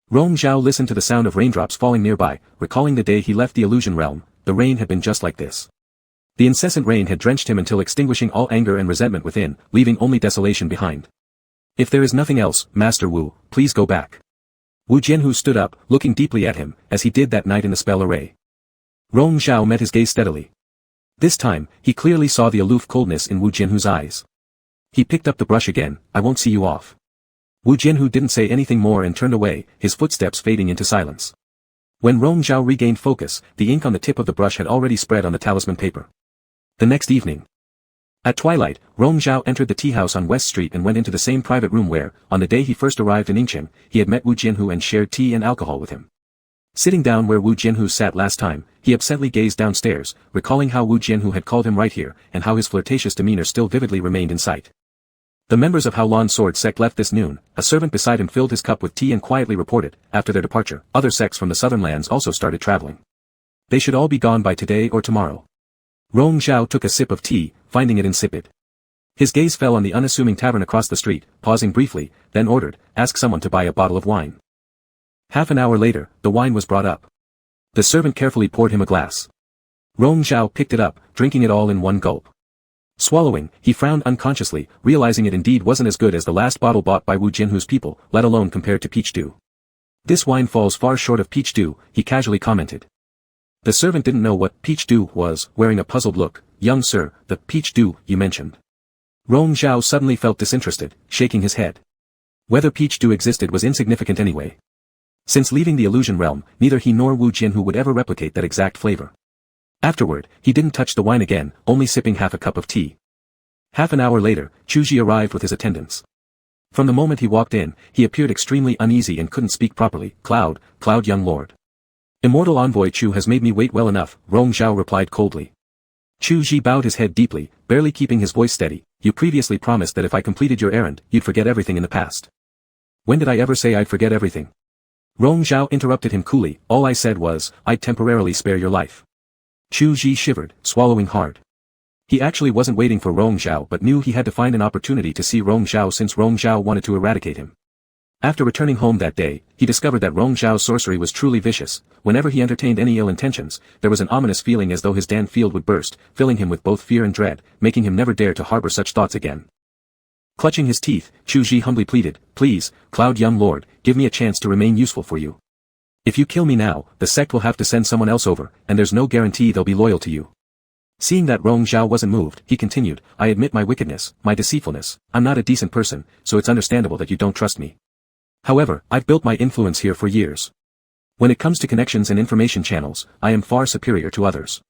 S1: Rong Zhao listened to the sound of raindrops falling nearby, recalling the day he left the illusion realm, the rain had been just like this. The incessant rain had drenched him until extinguishing all anger and resentment within, leaving only desolation behind. If there is nothing else, Master Wu, please go back. Wu Jianhu stood up, looking deeply at him, as he did that night in the spell array. Rong Zhao met his gaze steadily. This time, he clearly saw the aloof coldness in Wu Jianhu's eyes. He picked up the brush again, I won't see you off. Wu Jianhu didn't say anything more and turned away, his footsteps fading into silence. When Rong Zhao regained focus, the ink on the tip of the brush had already spread on the talisman paper. The next evening. At twilight, Rong Zhao entered the tea house on West Street and went into the same private room where, on the day he first arrived in Yingqing, he had met Wu Jianhu and shared tea and alcohol with him. Sitting down where Wu Jianhu sat last time, he absently gazed downstairs, recalling how Wu Jianhu had called him right here, and how his flirtatious demeanor still vividly remained in sight. The members of Haolan Sword Sect left this noon, a servant beside him filled his cup with tea and quietly reported, after their departure, other sects from the southern lands also started traveling. They should all be gone by today or tomorrow. Rong Zhao took a sip of tea, finding it insipid. His gaze fell on the unassuming tavern across the street, pausing briefly, then ordered, ask someone to buy a bottle of wine. Half an hour later, the wine was brought up. The servant carefully poured him a glass. Rong Zhao picked it up, drinking it all in one gulp. Swallowing, he frowned unconsciously, realizing it indeed wasn't as good as the last bottle bought by Wu Jianhu's people, let alone compared to peach dew. This wine falls far short of peach dew, he casually commented. The servant didn't know what peach dew was, wearing a puzzled look. Young sir, the peach dew you mentioned. Rong Zhao suddenly felt disinterested, shaking his head. Whether peach dew existed was insignificant anyway. Since leaving the illusion realm, neither he nor Wu Jianhu would ever replicate that exact flavor. Afterward, he didn't touch the wine again, only sipping half a cup of tea. Half an hour later, Chu Ji arrived with his attendants. From the moment he walked in, he appeared extremely uneasy and couldn't speak properly. Cloud, young lord. Immortal envoy Chu has made me wait well enough, Rong Zhao replied coldly. Chu Ji bowed his head deeply, barely keeping his voice steady. You previously promised that if I completed your errand, you'd forget everything in the past. When did I ever say I'd forget everything? Rong Zhao interrupted him coolly. All I said was, I'd temporarily spare your life. Chu Ji shivered, swallowing hard. He actually wasn't waiting for Rong Zhao but knew he had to find an opportunity to see Rong Zhao since Rong Zhao wanted to eradicate him. After returning home that day, he discovered that Rong Zhao's sorcery was truly vicious. Whenever he entertained any ill intentions, there was an ominous feeling as though his Dan field would burst, filling him with both fear and dread, making him never dare to harbor such thoughts again. Clutching his teeth, Chu Ji humbly pleaded, Please, Cloud young lord, give me a chance to remain useful for you. If you kill me now, the sect will have to send someone else over, and there's no guarantee they'll be loyal to you. Seeing that Rong Zhao wasn't moved, he continued, I admit my wickedness, my deceitfulness, I'm not a decent person, so it's understandable that you don't trust me. However, I've built my influence here for years. When it comes to connections and information channels, I am far superior to others.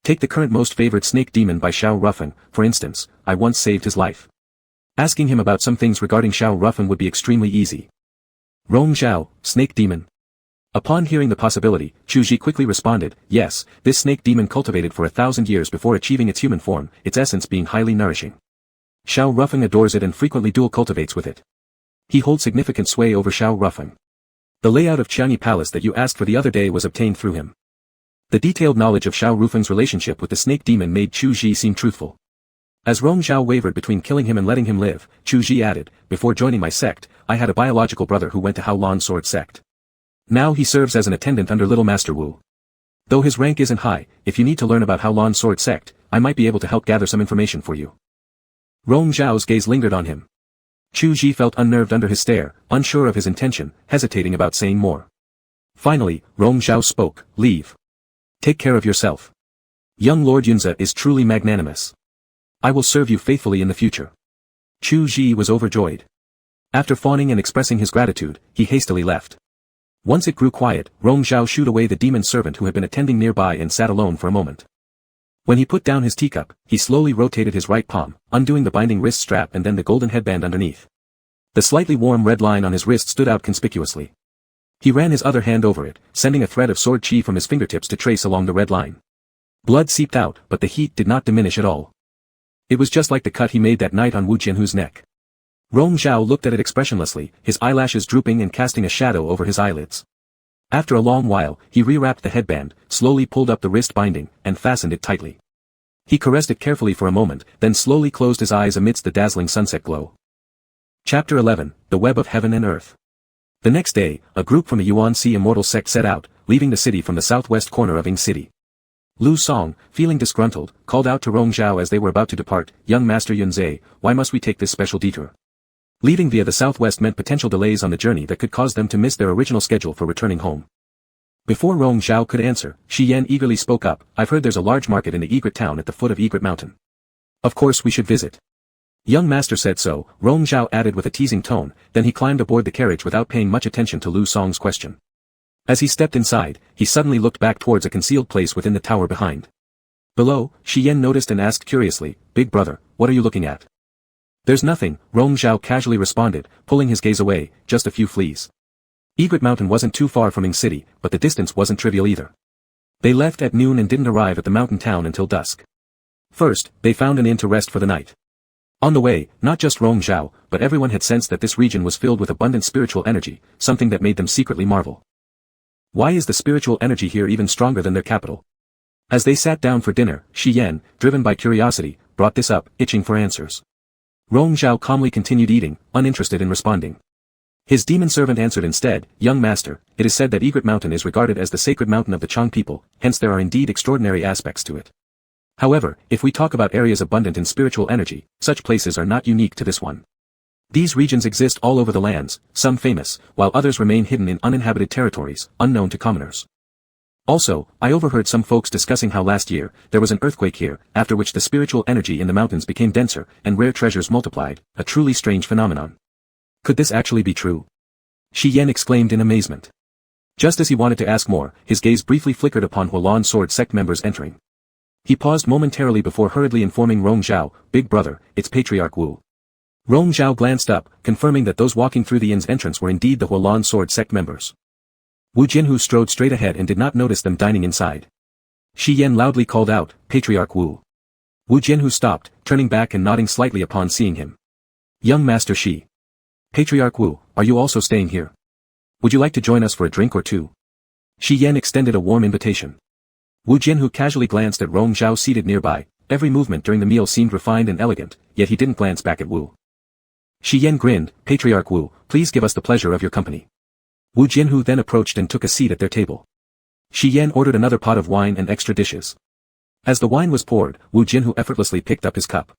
S1: Take the current most favored snake demon by Xiao Ruffin, for instance, I once saved his life. Asking him about some things regarding Xiao Ruffin would be extremely easy. Rong Zhao, snake demon. Upon hearing the possibility, Chu Ji quickly responded, yes, this snake demon cultivated for 1,000 years before achieving its human form, its essence being highly nourishing. Xiao Ruffin adores it and frequently dual cultivates with it. He holds significant sway over Xiao Ruffin. The layout of Qianyi Palace that you asked for the other day was obtained through him. The detailed knowledge of Xiao Rufeng's relationship with the snake demon made Chu Ji seem truthful. As Rong Zhao wavered between killing him and letting him live, Chu Ji added, before joining my sect, I had a biological brother who went to Haolan Sword Sect. Now he serves as an attendant under Little Master Wu. Though his rank isn't high, if you need to learn about Haolan Sword Sect, I might be able to help gather some information for you. Rong Zhao's gaze lingered on him. Chu Ji felt unnerved under his stare, unsure of his intention, hesitating about saying more. Finally, Rong Zhao spoke, leave. Take care of yourself. Young Lord Yunze is truly magnanimous. I will serve you faithfully in the future. Chu Ji was overjoyed. After fawning and expressing his gratitude, he hastily left. Once it grew quiet, Rong Zhao shooed away the demon servant who had been attending nearby and sat alone for a moment. When he put down his teacup, he slowly rotated his right palm, undoing the binding wrist strap and then the golden headband underneath. The slightly warm red line on his wrist stood out conspicuously. He ran his other hand over it, sending a thread of sword chi from his fingertips to trace along the red line. Blood seeped out, but the heat did not diminish at all. It was just like the cut he made that night on Wu Jianhu's neck. Rong Zhao looked at it expressionlessly, his eyelashes drooping and casting a shadow over his eyelids. After a long while, he rewrapped the headband, slowly pulled up the wrist binding, and fastened it tightly. He caressed it carefully for a moment, then slowly closed his eyes amidst the dazzling sunset glow. Chapter 11, The Web of Heaven and Earth. The next day, a group from the Yuan-Si Immortal Sect set out, leaving the city from the southwest corner of Ying City. Lu Song, feeling disgruntled, called out to Rong Zhao as they were about to depart, Young Master Yunze, why must we take this special detour? Leaving via the southwest meant potential delays on the journey that could cause them to miss their original schedule for returning home. Before Rong Zhao could answer, Shi Yan eagerly spoke up, I've heard there's a large market in the Egret town at the foot of Egret Mountain. Of course we should visit. Young Master said so, Rong Zhao added with a teasing tone, then he climbed aboard the carriage without paying much attention to Lu Song's question. As he stepped inside, he suddenly looked back towards a concealed place within the tower behind. Below, Shi Yan noticed and asked curiously, Big brother, what are you looking at? There's nothing, Rong Zhao casually responded, pulling his gaze away, just a few fleas. Egret Mountain wasn't too far from Ying City, but the distance wasn't trivial either. They left at noon and didn't arrive at the mountain town until dusk. First, they found an inn to rest for the night. On the way, not just Rong Zhao, but everyone had sensed that this region was filled with abundant spiritual energy, something that made them secretly marvel. Why is the spiritual energy here even stronger than their capital? As they sat down for dinner, Shi Yan, driven by curiosity, brought this up, itching for answers. Rong Zhao calmly continued eating, uninterested in responding. His demon servant answered instead, Young Master, it is said that Egret Mountain is regarded as the sacred mountain of the Chang people, hence there are indeed extraordinary aspects to it. However, if we talk about areas abundant in spiritual energy, such places are not unique to this one. These regions exist all over the lands, some famous, while others remain hidden in uninhabited territories, unknown to commoners. Also, I overheard some folks discussing how last year, there was an earthquake here, after which the spiritual energy in the mountains became denser, and rare treasures multiplied, a truly strange phenomenon. Could this actually be true? Shi Yan exclaimed in amazement. Just as he wanted to ask more, his gaze briefly flickered upon Hualan Sword sect members entering. He paused momentarily before hurriedly informing Rong Zhao, "Big brother, it's Patriarch Wu." Rong Zhao glanced up, confirming that those walking through the inn's entrance were indeed the Hualan Sword sect members. Wu Jianhu strode straight ahead and did not notice them dining inside. Shi Yan loudly called out, "Patriarch Wu." Wu Jianhu stopped, turning back and nodding slightly upon seeing him. "Young Master Shi. Patriarch Wu, are you also staying here? Would you like to join us for a drink or two?" Shi Yan extended a warm invitation. Wu Jianhu casually glanced at Rong Zhao seated nearby. Every movement during the meal seemed refined and elegant, yet he didn't glance back at Wu. Shi Yan grinned, "Patriarch Wu, please give us the pleasure of your company." Wu Jianhu then approached and took a seat at their table. Shi Yan ordered another pot of wine and extra dishes. As the wine was poured, Wu Jianhu effortlessly picked up his cup.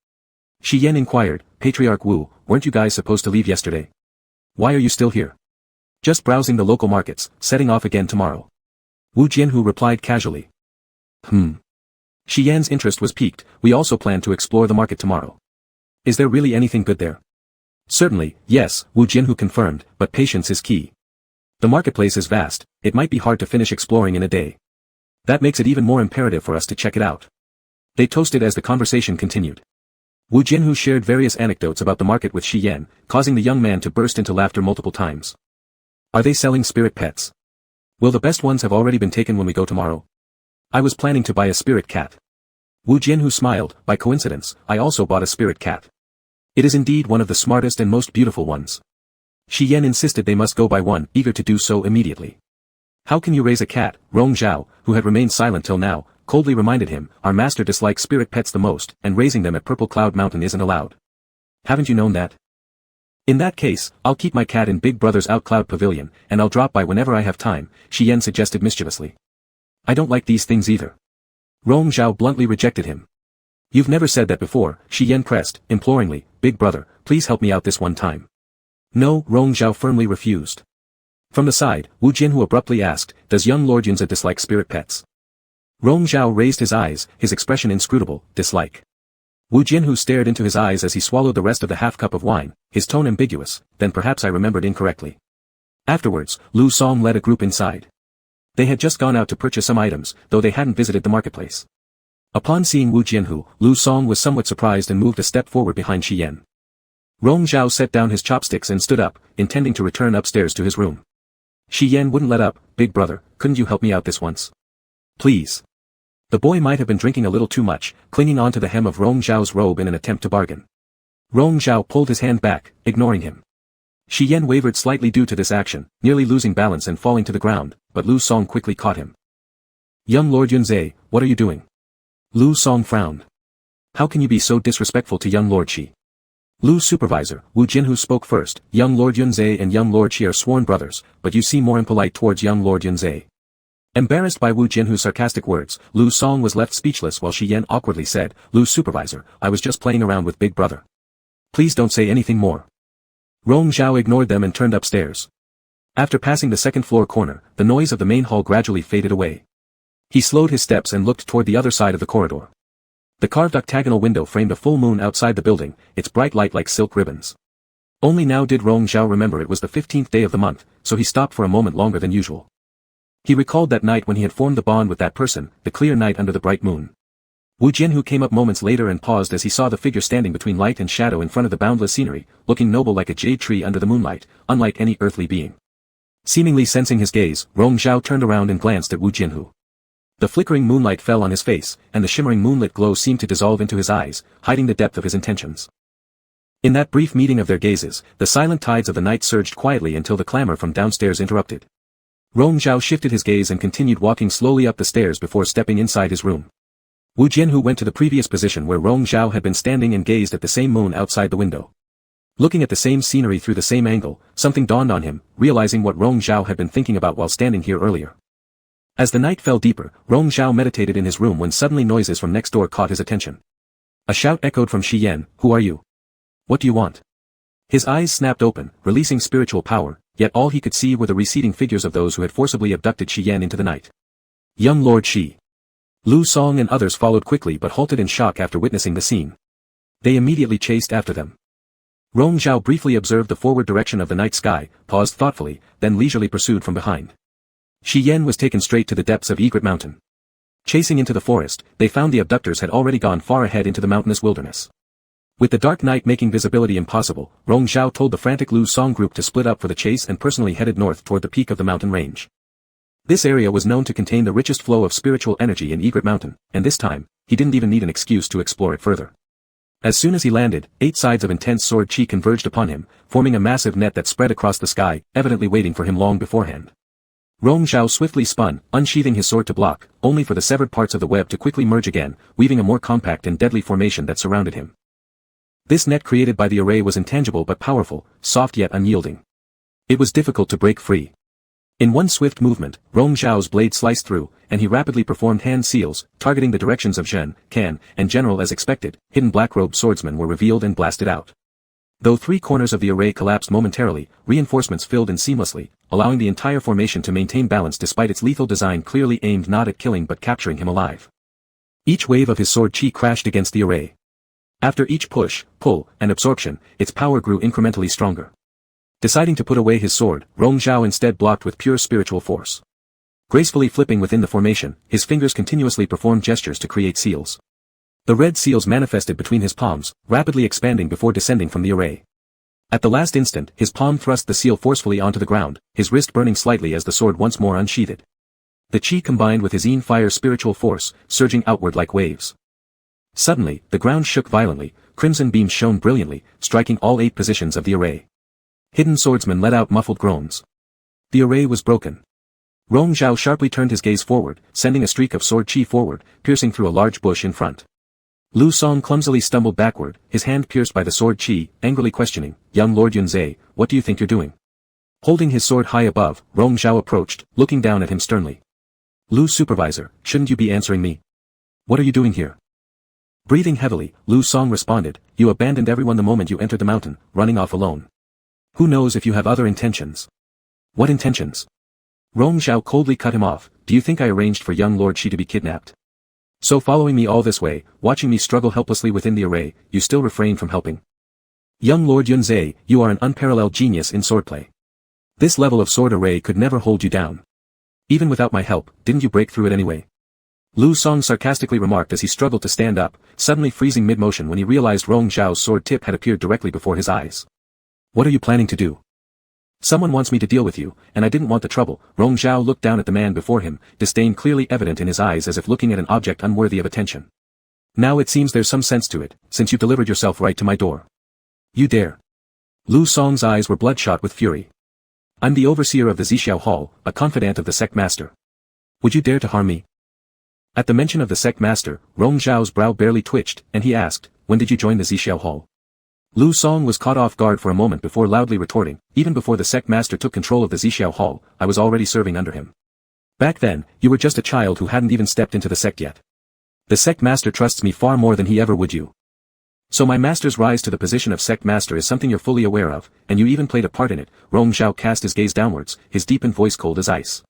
S1: Shi Yan inquired, "Patriarch Wu, weren't you guys supposed to leave yesterday? Why are you still here?" "Just browsing the local markets, setting off again tomorrow." Wu Jianhu replied casually. Shi Yan's interest was piqued. "We also plan to explore the market tomorrow. Is there really anything good there?" "Certainly, yes," Wu Jianhu confirmed, "but patience is key. The marketplace is vast, it might be hard to finish exploring in a day. That makes it even more imperative for us to check it out." They toasted as the conversation continued. Wu Jianhu shared various anecdotes about the market with Shi Yan, causing the young man to burst into laughter multiple times. "Are they selling spirit pets? Will the best ones have already been taken when we go tomorrow? I was planning to buy a spirit cat." Wu Jianhu smiled, "By coincidence, I also bought a spirit cat. It is indeed one of the smartest and most beautiful ones." Shi Yan insisted they must go buy one, eager to do so immediately. "How can you raise a cat?" Rong Zhao, who had remained silent till now, coldly reminded him, "Our master dislikes spirit pets the most, and raising them at Purple Cloud Mountain isn't allowed. Haven't you known that?" "In that case, I'll keep my cat in Big Brother's Out Cloud Pavilion, and I'll drop by whenever I have time," Shi Yan suggested mischievously. "I don't like these things either." Rong Zhao bluntly rejected him. "You've never said that before," Shi Yan pressed, imploringly, "Big brother, please help me out this one time." "No," Rong Zhao firmly refused. From the side, Wu Jianhu abruptly asked, "Does young Lord Yunze dislike spirit pets?" Rong Zhao raised his eyes, his expression inscrutable, dislike. Wu Jianhu stared into his eyes as he swallowed the rest of the half-cup of wine, his tone ambiguous, "Then perhaps I remembered incorrectly." Afterwards, Lu Song led a group inside. They had just gone out to purchase some items, though they hadn't visited the marketplace. Upon seeing Wu Jianhu, Lu Song was somewhat surprised and moved a step forward behind Shi Yan. Rong Zhao set down his chopsticks and stood up, intending to return upstairs to his room. Shi Yan wouldn't let up. "Big brother, couldn't you help me out this once? Please." The boy might have been drinking a little too much, clinging onto the hem of Rong Zhao's robe in an attempt to bargain. Rong Zhao pulled his hand back, ignoring him. Shi Yan wavered slightly due to this action, nearly losing balance and falling to the ground, but Lu Song quickly caught him. "Young Lord Yunze, what are you doing?" Lu Song frowned. "How can you be so disrespectful to young Lord Shi?" Lu's supervisor, Wu Jianhu, spoke first. "Young Lord Yunze and young Lord Shi are sworn brothers, but you seem more impolite towards young Lord Yunze." Embarrassed by Wu Jianhu's sarcastic words, Lu Song was left speechless while Shi Yan awkwardly said, "Lu's supervisor, I was just playing around with Big Brother. Please don't say anything more." Rong Zhao ignored them and turned upstairs. After passing the second-floor corner, the noise of the main hall gradually faded away. He slowed his steps and looked toward the other side of the corridor. The carved octagonal window framed a full moon outside the building, its bright light like silk ribbons. Only now did Rong Zhao remember it was the 15th day of the month, so he stopped for a moment longer than usual. He recalled that night when he had formed the bond with that person, the clear night under the bright moon. Wu Jianhu came up moments later and paused as he saw the figure standing between light and shadow in front of the boundless scenery, looking noble like a jade tree under the moonlight, unlike any earthly being. Seemingly sensing his gaze, Rong Zhao turned around and glanced at Wu Jianhu. The flickering moonlight fell on his face, and the shimmering moonlit glow seemed to dissolve into his eyes, hiding the depth of his intentions. In that brief meeting of their gazes, the silent tides of the night surged quietly until the clamor from downstairs interrupted. Rong Zhao shifted his gaze and continued walking slowly up the stairs before stepping inside his room. Wu Jianhu went to the previous position where Rong Zhao had been standing and gazed at the same moon outside the window. Looking at the same scenery through the same angle, something dawned on him, realizing what Rong Zhao had been thinking about while standing here earlier. As the night fell deeper, Rong Zhao meditated in his room when suddenly noises from next door caught his attention. A shout echoed from Shi Yan, "Who are you? What do you want?" His eyes snapped open, releasing spiritual power, yet all he could see were the receding figures of those who had forcibly abducted Shi Yan into the night. Young Lord Shi. Lu Song and others followed quickly but halted in shock after witnessing the scene. They immediately chased after them. Rong Zhao briefly observed the forward direction of the night sky, paused thoughtfully, then leisurely pursued from behind. Shi Yan was taken straight to the depths of Egret Mountain. Chasing into the forest, they found the abductors had already gone far ahead into the mountainous wilderness. With the dark night making visibility impossible, Rong Zhao told the frantic Lu Song group to split up for the chase and personally headed north toward the peak of the mountain range. This area was known to contain the richest flow of spiritual energy in Egret Mountain, and this time, he didn't even need an excuse to explore it further. As soon as he landed, 8 sides of intense sword chi converged upon him, forming a massive net that spread across the sky, evidently waiting for him long beforehand. Rong Zhao swiftly spun, unsheathing his sword to block, only for the severed parts of the web to quickly merge again, weaving a more compact and deadly formation that surrounded him. This net created by the array was intangible but powerful, soft yet unyielding. It was difficult to break free. In one swift movement, Rong Zhao's blade sliced through, and he rapidly performed hand seals, targeting the directions of Zhen, Can, and General as expected. Hidden black-robed swordsmen were revealed and blasted out. Though 3 corners of the array collapsed momentarily, reinforcements filled in seamlessly, allowing the entire formation to maintain balance despite its lethal design clearly aimed not at killing but capturing him alive. Each wave of his sword chi crashed against the array. After each push, pull, and absorption, its power grew incrementally stronger. Deciding to put away his sword, Rong Zhao instead blocked with pure spiritual force. Gracefully flipping within the formation, his fingers continuously performed gestures to create seals. The red seals manifested between his palms, rapidly expanding before descending from the array. At the last instant, his palm thrust the seal forcefully onto the ground, his wrist burning slightly as the sword once more unsheathed. The chi combined with his fire spiritual force, surging outward like waves. Suddenly, the ground shook violently, crimson beams shone brilliantly, striking all 8 positions of the array. Hidden swordsmen let out muffled groans. The array was broken. Rong Zhao sharply turned his gaze forward, sending a streak of sword chi forward, piercing through a large bush in front. Lu Song clumsily stumbled backward, his hand pierced by the sword chi, angrily questioning, "Young Lord Yunzhe, what do you think you're doing?" Holding his sword high above, Rong Zhao approached, looking down at him sternly. "Lu Supervisor, shouldn't you be answering me? What are you doing here?" Breathing heavily, Lu Song responded, "You abandoned everyone the moment you entered the mountain, running off alone. Who knows if you have other intentions?" "What intentions?" Rong Zhao coldly cut him off, "Do you think I arranged for young Lord Shi to be kidnapped? So following me all this way, watching me struggle helplessly within the array, you still refrain from helping? Young Lord Yunzhe, you are an unparalleled genius in swordplay. This level of sword array could never hold you down. Even without my help, didn't you break through it anyway?" Lu Song sarcastically remarked as he struggled to stand up, suddenly freezing mid-motion when he realized Rong Zhao's sword tip had appeared directly before his eyes. "What are you planning to do?" "Someone wants me to deal with you, and I didn't want the trouble." Rong Zhao looked down at the man before him, disdain clearly evident in his eyes as if looking at an object unworthy of attention. "Now it seems there's some sense to it, since you delivered yourself right to my door. You dare?" Lu Song's eyes were bloodshot with fury. "I'm the overseer of the Zixiao Hall, a confidant of the sect master. Would you dare to harm me?" At the mention of the sect master, Rong Zhao's brow barely twitched, and he asked, "When did you join the Zixiao Hall?" Lu Song was caught off guard for a moment before loudly retorting, "Even before the sect master took control of the Zixiao Hall, I was already serving under him. Back then, you were just a child who hadn't even stepped into the sect yet. The sect master trusts me far more than he ever would you. So my master's rise to the position of sect master is something you're fully aware of, and you even played a part in it." Rong Zhao cast his gaze downwards, his deepened voice cold as ice.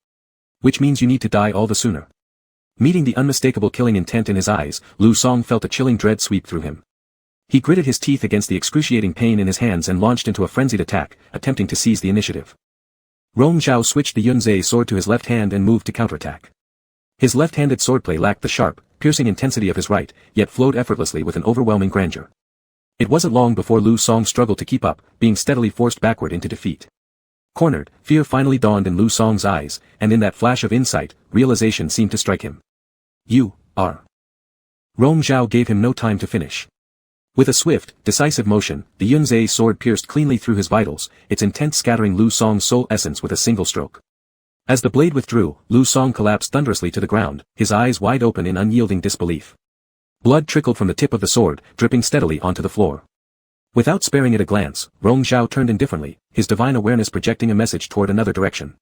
S1: "Which means you need to die all the sooner." Meeting the unmistakable killing intent in his eyes, Lu Song felt a chilling dread sweep through him. He gritted his teeth against the excruciating pain in his hands and launched into a frenzied attack, attempting to seize the initiative. Rong Zhao switched the Yunzhe sword to his left hand and moved to counterattack. His left-handed swordplay lacked the sharp, piercing intensity of his right, yet flowed effortlessly with an overwhelming grandeur. It wasn't long before Lu Song struggled to keep up, being steadily forced backward into defeat. Cornered, fear finally dawned in Lu Song's eyes, and in that flash of insight, realization seemed to strike him. "You are." Rong Zhao gave him no time to finish. With a swift, decisive motion, the Yunzhe sword pierced cleanly through his vitals, its intent scattering Lu Song's soul essence with a single stroke. As the blade withdrew, Lu Song collapsed thunderously to the ground, his eyes wide open in unyielding disbelief. Blood trickled from the tip of the sword, dripping steadily onto the floor. Without sparing it a glance, Rong Zhao turned indifferently, his divine awareness projecting a message toward another direction.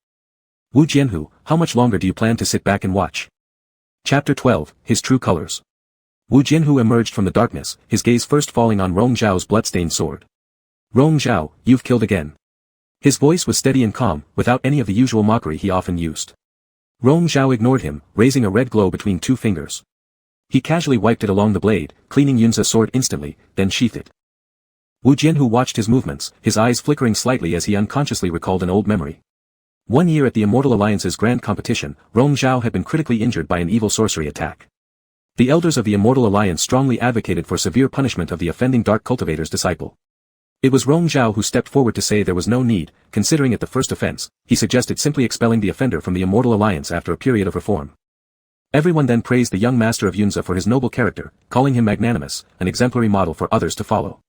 S1: "Wu Jianhu, how much longer do you plan to sit back and watch?" Chapter 12, His True Colors. Wu Jianhu emerged from the darkness, his gaze first falling on Rong Zhao's bloodstained sword. "Rong Zhao, you've killed again." His voice was steady and calm, without any of the usual mockery he often used. Rong Zhao ignored him, raising a red glow between two fingers. He casually wiped it along the blade, cleaning Yunza's sword instantly, then sheathed it. Wu Jianhu watched his movements, his eyes flickering slightly as he unconsciously recalled an old memory. 1 year at the Immortal Alliance's grand competition, Rong Zhao had been critically injured by an evil sorcery attack. The elders of the Immortal Alliance strongly advocated for severe punishment of the offending Dark Cultivator's disciple. It was Rong Zhao who stepped forward to say there was no need, considering it the first offense. He suggested simply expelling the offender from the Immortal Alliance after a period of reform. Everyone then praised the young master of Yunza for his noble character, calling him magnanimous, an exemplary model for others to follow.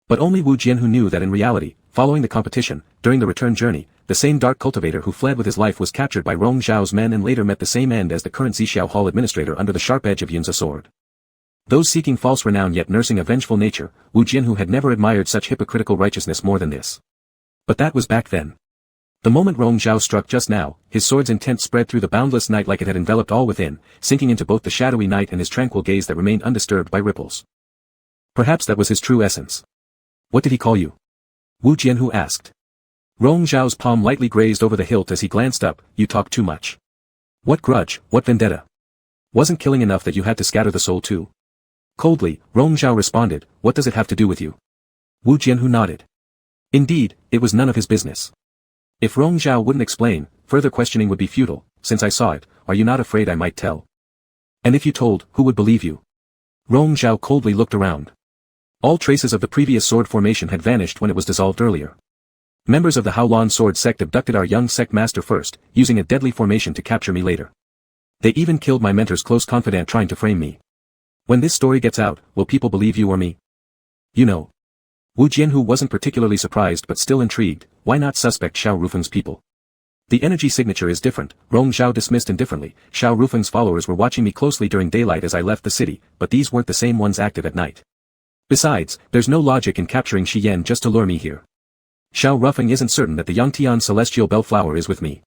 S1: But only Wu Jianhu knew that in reality, following the competition, during the return journey, the same Dark Cultivator who fled with his life was captured by Rong Zhao's men and later met the same end as the current Zixiao Hall administrator under the sharp edge of Yunza's sword. Those seeking false renown yet nursing a vengeful nature, Wu Jianhu had never admired such hypocritical righteousness more than this. But that was back then. The moment Rong Zhao struck just now, his sword's intent spread through the boundless night like it had enveloped all within, sinking into both the shadowy night and his tranquil gaze that remained undisturbed by ripples. Perhaps that was his true essence. What did he call you? Wu Jianhu asked. Rong Zhao's palm lightly grazed over the hilt as he glanced up. You talk too much. What grudge, what vendetta? Wasn't killing enough that you had to scatter the soul too? Coldly, Rong Zhao responded, what does it have to do with you? Wu Jianhu nodded. Indeed, it was none of his business. If Rong Zhao wouldn't explain, further questioning would be futile. Since I saw it, are you not afraid I might tell? And if you told, who would believe you? Rong Zhao coldly looked around. All traces of the previous sword formation had vanished when it was dissolved earlier. Members of the Haolan sword sect abducted our young sect master first, using a deadly formation to capture me later. They even killed my mentor's close confidant trying to frame me. When this story gets out, will people believe you or me? You know. Wu Jianhu wasn't particularly surprised but still intrigued. Why not suspect Xiao Rufeng's people? The energy signature is different. Rong Zhao dismissed indifferently. Xiao Rufeng's followers were watching me closely during daylight as I left the city, but these weren't the same ones active at night. Besides, there's no logic in capturing Shi Yan just to lure me here. Xiao Rufeng isn't certain that the Yangtian celestial bellflower is with me.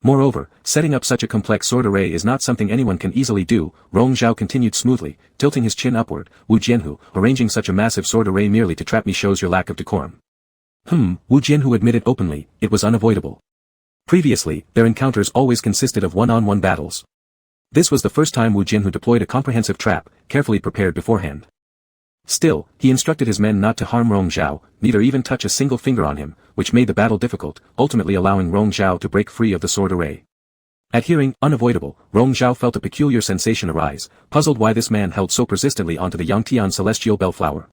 S1: Moreover, setting up such a complex sword array is not something anyone can easily do. Rong Zhao continued smoothly, tilting his chin upward. Wu Jianhu, arranging such a massive sword array merely to trap me shows your lack of decorum. Wu Jianhu admitted openly, it was unavoidable. Previously, their encounters always consisted of one-on-one battles. This was the first time Wu Jianhu deployed a comprehensive trap, carefully prepared beforehand. Still, he instructed his men not to harm Rong Zhao, neither even touch a single finger on him, which made the battle difficult, ultimately allowing Rong Zhao to break free of the sword array. At hearing, unavoidable, Rong Zhao felt a peculiar sensation arise, puzzled why this man held so persistently onto the Yangtian celestial bellflower.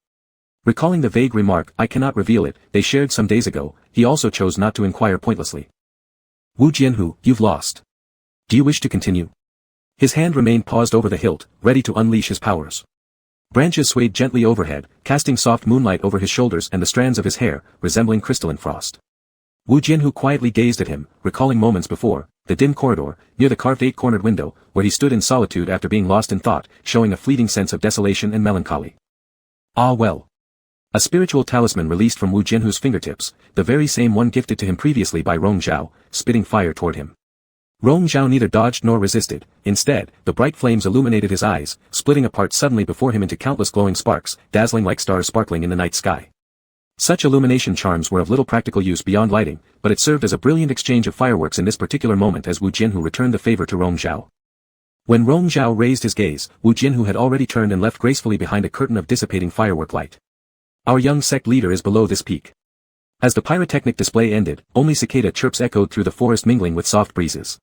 S1: Recalling the vague remark, I cannot reveal it, they shared some days ago, he also chose not to inquire pointlessly. Wu Jianhu, you've lost. Do you wish to continue? His hand remained paused over the hilt, ready to unleash his powers. Branches swayed gently overhead, casting soft moonlight over his shoulders and the strands of his hair, resembling crystalline frost. Wu Jianhu quietly gazed at him, recalling moments before, the dim corridor, near the carved eight-cornered window, where he stood in solitude after being lost in thought, showing a fleeting sense of desolation and melancholy. Ah well. A spiritual talisman released from Wu Jianhu's fingertips, the very same one gifted to him previously by Rong Zhao, spitting fire toward him. Rong Zhao neither dodged nor resisted. Instead, the bright flames illuminated his eyes, splitting apart suddenly before him into countless glowing sparks, dazzling like stars sparkling in the night sky. Such illumination charms were of little practical use beyond lighting, but it served as a brilliant exchange of fireworks in this particular moment as Wu Jianhu returned the favor to Rong Zhao. When Rong Zhao raised his gaze, Wu Jianhu had already turned and left gracefully behind a curtain of dissipating firework light. Our young sect leader is below this peak. As the pyrotechnic display ended, only cicada chirps echoed through the forest mingling with soft breezes.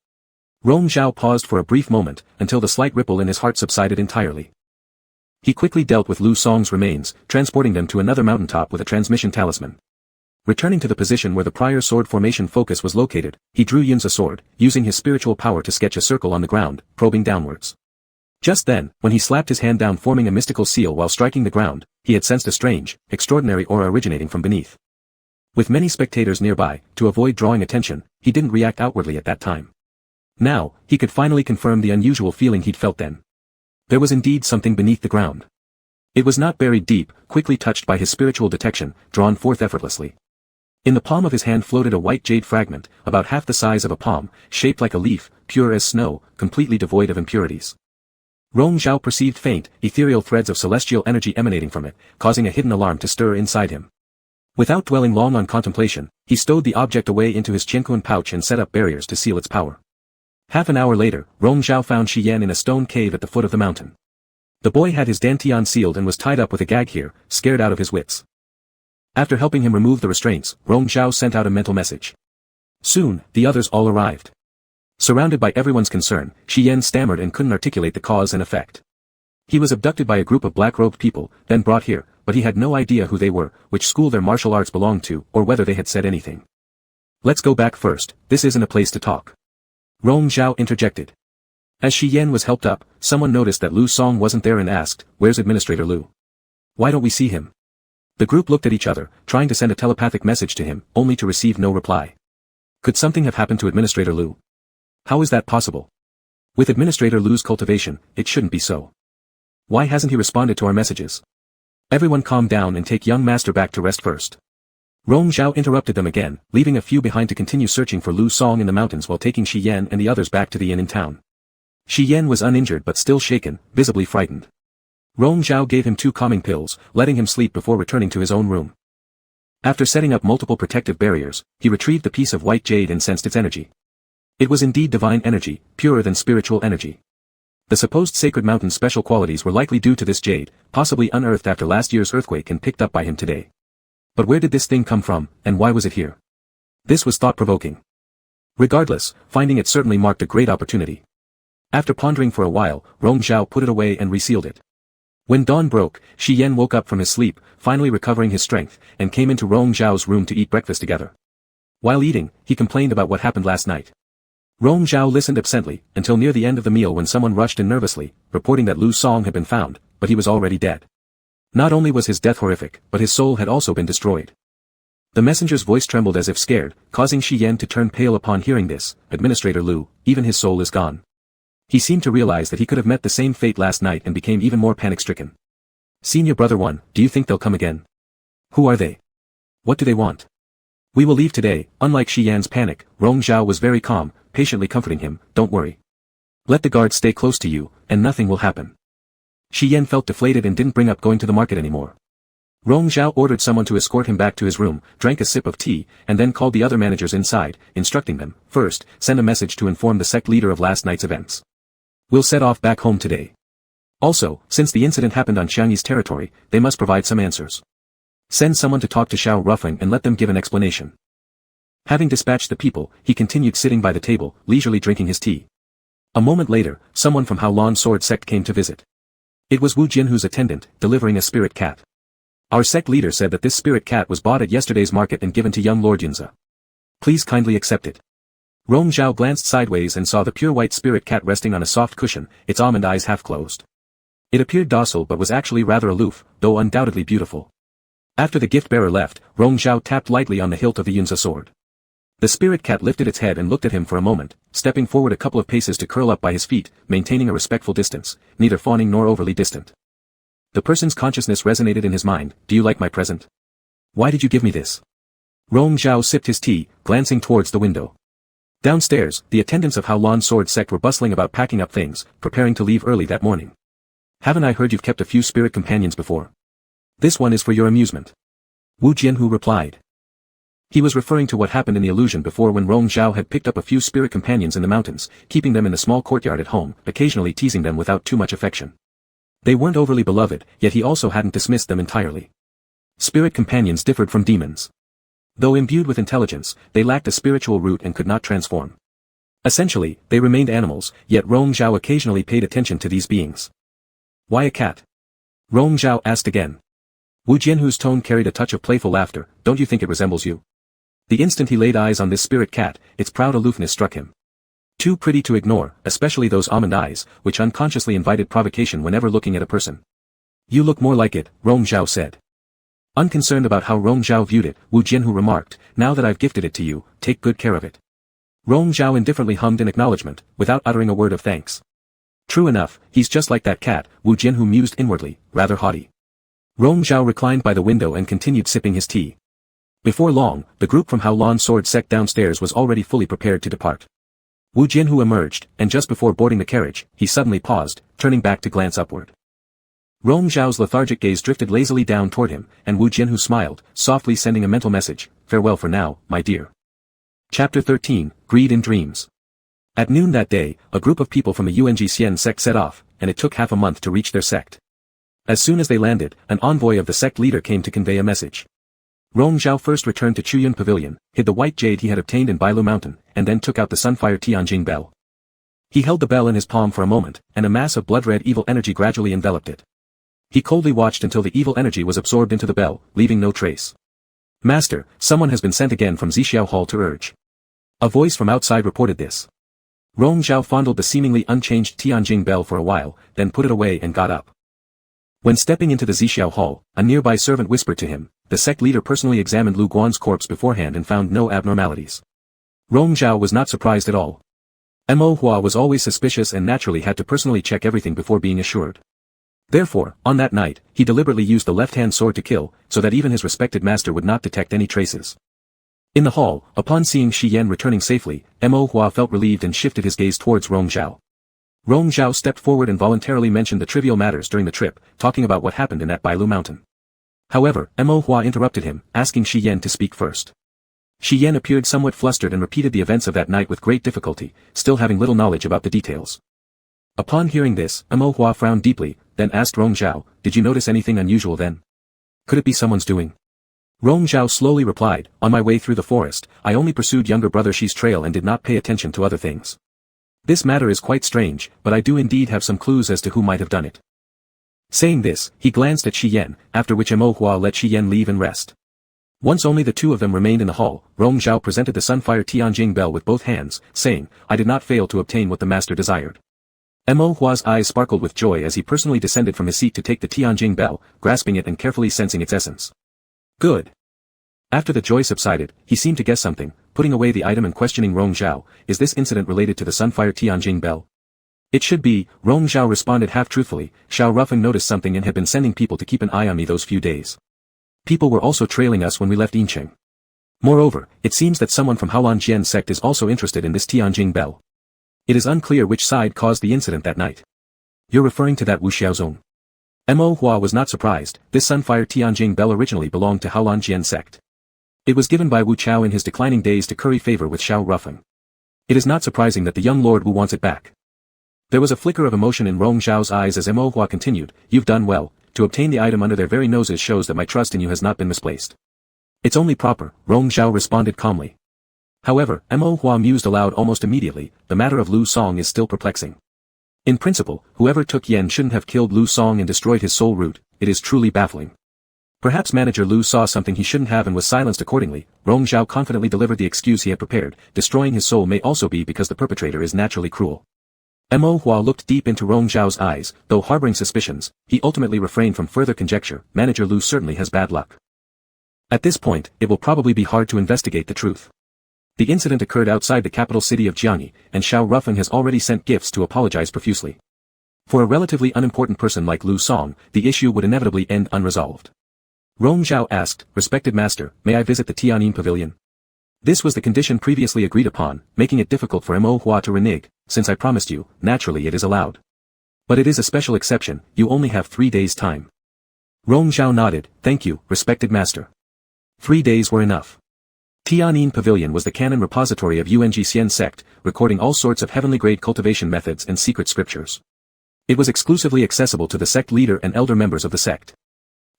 S1: Rong Zhao paused for a brief moment, until the slight ripple in his heart subsided entirely. He quickly dealt with Lu Song's remains, transporting them to another mountaintop with a transmission talisman. Returning to the position where the prior sword formation focus was located, he drew Yunza's sword, using his spiritual power to sketch a circle on the ground, probing downwards. Just then, when he slapped his hand down forming a mystical seal while striking the ground, he had sensed a strange, extraordinary aura originating from beneath. With many spectators nearby, to avoid drawing attention, he didn't react outwardly at that time. Now, he could finally confirm the unusual feeling he'd felt then. There was indeed something beneath the ground. It was not buried deep, quickly touched by his spiritual detection, drawn forth effortlessly. In the palm of his hand floated a white jade fragment, about half the size of a palm, shaped like a leaf, pure as snow, completely devoid of impurities. Rong Zhao perceived faint, ethereal threads of celestial energy emanating from it, causing a hidden alarm to stir inside him. Without dwelling long on contemplation, he stowed the object away into his qianquan pouch and set up barriers to seal its power. Half an hour later, Rong Zhao found Shi Yan in a stone cave at the foot of the mountain. The boy had his dantian sealed and was tied up with a gag here, scared out of his wits. After helping him remove the restraints, Rong Zhao sent out a mental message. Soon, the others all arrived. Surrounded by everyone's concern, Shi Yan stammered and couldn't articulate the cause and effect. He was abducted by a group of black-robed people, then brought here, but he had no idea who they were, which school their martial arts belonged to, or whether they had said anything. Let's go back first, this isn't a place to talk. Rong Zhao interjected. As Shi Yan was helped up, someone noticed that Lu Song wasn't there and asked, "Where's Administrator Lu? Why don't we see him?" The group looked at each other, trying to send a telepathic message to him, only to receive no reply. Could something have happened to Administrator Lu? How is that possible? With Administrator Lu's cultivation, it shouldn't be so. Why hasn't he responded to our messages? Everyone calm down and take young master back to rest first. Rong Zhao interrupted them again, leaving a few behind to continue searching for Lu Song in the mountains while taking Shi Yan and the others back to the inn in town. Shi Yan was uninjured but still shaken, visibly frightened. Rong Zhao gave him 2 calming pills, letting him sleep before returning to his own room. After setting up multiple protective barriers, he retrieved the piece of white jade and sensed its energy. It was indeed divine energy, purer than spiritual energy. The supposed sacred mountain's special qualities were likely due to this jade, possibly unearthed after last year's earthquake and picked up by him today. But where did this thing come from, and why was it here? This was thought-provoking. Regardless, finding it certainly marked a great opportunity. After pondering for a while, Rong Zhao put it away and resealed it. When dawn broke, Shi Yan woke up from his sleep, finally recovering his strength, and came into Rong Zhao's room to eat breakfast together. While eating, he complained about what happened last night. Rong Zhao listened absently, until near the end of the meal when someone rushed in nervously, reporting that Lu Song had been found, but he was already dead. Not only was his death horrific, but his soul had also been destroyed. The messenger's voice trembled as if scared, causing Shi Yan to turn pale upon hearing this. Administrator Lu, even his soul is gone. He seemed to realize that he could have met the same fate last night and became even more panic-stricken. Senior Brother One, do you think they'll come again? Who are they? What do they want? We will leave today. Unlike Shi Yan's panic, Rong Zhao was very calm, patiently comforting him. Don't worry. Let the guards stay close to you, and nothing will happen. Shi Yan felt deflated and didn't bring up going to the market anymore. Rong Zhao ordered someone to escort him back to his room, drank a sip of tea, and then called the other managers inside, instructing them, first, send a message to inform the sect leader of last night's events. We'll set off back home today. Also, since the incident happened on Xiangyi's territory, they must provide some answers. Send someone to talk to Xiao Ruffing and let them give an explanation. Having dispatched the people, he continued sitting by the table, leisurely drinking his tea. A moment later, someone from Haolan Sword Sect came to visit. It was Wu Jianhu's attendant, delivering a spirit cat. Our sect leader said that this spirit cat was bought at yesterday's market and given to young Lord Yunzi. Please kindly accept it. Rong Zhao glanced sideways and saw the pure white spirit cat resting on a soft cushion, its almond eyes half closed. It appeared docile but was actually rather aloof, though undoubtedly beautiful. After the gift-bearer left, Rong Zhao tapped lightly on the hilt of the Yunzi sword. The spirit cat lifted its head and looked at him for a moment, stepping forward a couple of paces to curl up by his feet, maintaining a respectful distance, neither fawning nor overly distant. The person's consciousness resonated in his mind. Do you like my present? Why did you give me this? Rong Zhao sipped his tea, glancing towards the window. Downstairs, the attendants of Haolan Sword Sect were bustling about packing up things, preparing to leave early that morning. Haven't I heard you've kept a few spirit companions before? This one is for your amusement. Wu Jianhu replied. He was referring to what happened in the illusion before when Rong Zhao had picked up a few spirit companions in the mountains, keeping them in the small courtyard at home, occasionally teasing them without too much affection. They weren't overly beloved, yet he also hadn't dismissed them entirely. Spirit companions differed from demons. Though imbued with intelligence, they lacked a spiritual root and could not transform. Essentially, they remained animals, yet Rong Zhao occasionally paid attention to these beings. Why a cat? Rong Zhao asked again. Wu Jianhu's tone carried a touch of playful laughter. Don't you think it resembles you? The instant he laid eyes on this spirit cat, its proud aloofness struck him. Too pretty to ignore, especially those almond eyes, which unconsciously invited provocation whenever looking at a person. You look more like it, Rong Zhao said. Unconcerned about how Rong Zhao viewed it, Wu Jianhu remarked, now that I've gifted it to you, take good care of it. Rong Zhao indifferently hummed in acknowledgement, without uttering a word of thanks. True enough, he's just like that cat, Wu Jianhu mused inwardly, rather haughty. Rong Zhao reclined by the window and continued sipping his tea. Before long, the group from Haolan Sword Sect downstairs was already fully prepared to depart. Wu Jianhu emerged, and just before boarding the carriage, he suddenly paused, turning back to glance upward. Rong Zhao's lethargic gaze drifted lazily down toward him, and Wu Jianhu smiled, softly sending a mental message, farewell for now, my dear. Chapter 13, Greed in Dreams. At noon that day, a group of people from the Ungxian sect set off, and it took half a month to reach their sect. As soon as they landed, an envoy of the sect leader came to convey a message. Rong Zhao first returned to Chuyun Pavilion, hid the white jade he had obtained in Bailu Mountain, and then took out the Sunfire Tianjing bell. He held the bell in his palm for a moment, and a mass of blood-red evil energy gradually enveloped it. He coldly watched until the evil energy was absorbed into the bell, leaving no trace. "Master, someone has been sent again from Zixiao Hall to urge." A voice from outside reported this. Rong Zhao fondled the seemingly unchanged Tianjing bell for a while, then put it away and got up. When stepping into the Zixiao Hall, a nearby servant whispered to him. The sect leader personally examined Lu Guan's corpse beforehand and found no abnormalities. Rong Zhao was not surprised at all. Mo Hua was always suspicious and naturally had to personally check everything before being assured. Therefore, on that night, he deliberately used the left-hand sword to kill, so that even his respected master would not detect any traces. In the hall, upon seeing Shi Yan returning safely, Mo Hua felt relieved and shifted his gaze towards Rong Zhao. Rong Zhao stepped forward and voluntarily mentioned the trivial matters during the trip, talking about what happened in that Bailu Mountain. However, Mo Hua interrupted him, asking Shi Yan to speak first. Shi Yan appeared somewhat flustered and repeated the events of that night with great difficulty, still having little knowledge about the details. Upon hearing this, Mo Hua frowned deeply, then asked Rong Zhao, "Did you notice anything unusual then? Could it be someone's doing?" Rong Zhao slowly replied, "On my way through the forest, I only pursued younger brother Shi's trail and did not pay attention to other things. This matter is quite strange, but I do indeed have some clues as to who might have done it." Saying this, he glanced at Shi Yan, after which Mo Hua let Shi Yan leave and rest. Once only the two of them remained in the hall, Rong Zhao presented the Sunfire Tianjing bell with both hands, saying, "I did not fail to obtain what the master desired." Mo Hua's eyes sparkled with joy as he personally descended from his seat to take the Tianjing bell, grasping it and carefully sensing its essence. Good. After the joy subsided, he seemed to guess something, putting away the item and questioning Rong Zhao, "Is this incident related to the Sunfire Tianjing bell?" "It should be," Rong Zhao responded half-truthfully. "Xiao Rufeng noticed something and had been sending people to keep an eye on me those few days. People were also trailing us when we left Yincheng. Moreover, it seems that someone from Haolanjian sect is also interested in this Tianjing bell. It is unclear which side caused the incident that night." "You're referring to that Wu Xiaozong?" Mo Hua was not surprised. This Sunfire Tianjing bell originally belonged to Haolanjian sect. It was given by Wu Chao in his declining days to curry favor with Xiao Rufeng. It is not surprising that the young lord Wu wants it back. There was a flicker of emotion in Rong Zhao's eyes as Mo Hua continued, "You've done well. To obtain the item under their very noses shows that my trust in you has not been misplaced." "It's only proper," Rong Zhao responded calmly. However, Mo Hua mused aloud almost immediately, "The matter of Lu Song is still perplexing. In principle, whoever took Yen shouldn't have killed Lu Song and destroyed his soul root. It is truly baffling. Perhaps Manager Lu saw something he shouldn't have and was silenced accordingly." Rong Zhao confidently delivered the excuse he had prepared. "Destroying his soul may also be because the perpetrator is naturally cruel." Mo Hua looked deep into Rong Zhao's eyes, though harboring suspicions, he ultimately refrained from further conjecture. Manager Lu certainly has bad luck. At this point, it will probably be hard to investigate the truth. The incident occurred outside the capital city of Jiangyi, and Xiao Rufeng has already sent gifts to apologize profusely. For a relatively unimportant person like Lu Song, the issue would inevitably end unresolved. Rong Zhao asked, "Respected master, may I visit the Tianjin pavilion?" This was the condition previously agreed upon, making it difficult for Mo Hua to renege. "Since I promised you, naturally it is allowed. But it is a special exception, you only have 3 days' time." Rong Zhao nodded, "Thank you, respected master." 3 days were enough. Tianjin Pavilion was the canon repository of Ungxian sect, recording all sorts of heavenly-grade cultivation methods and secret scriptures. It was exclusively accessible to the sect leader and elder members of the sect.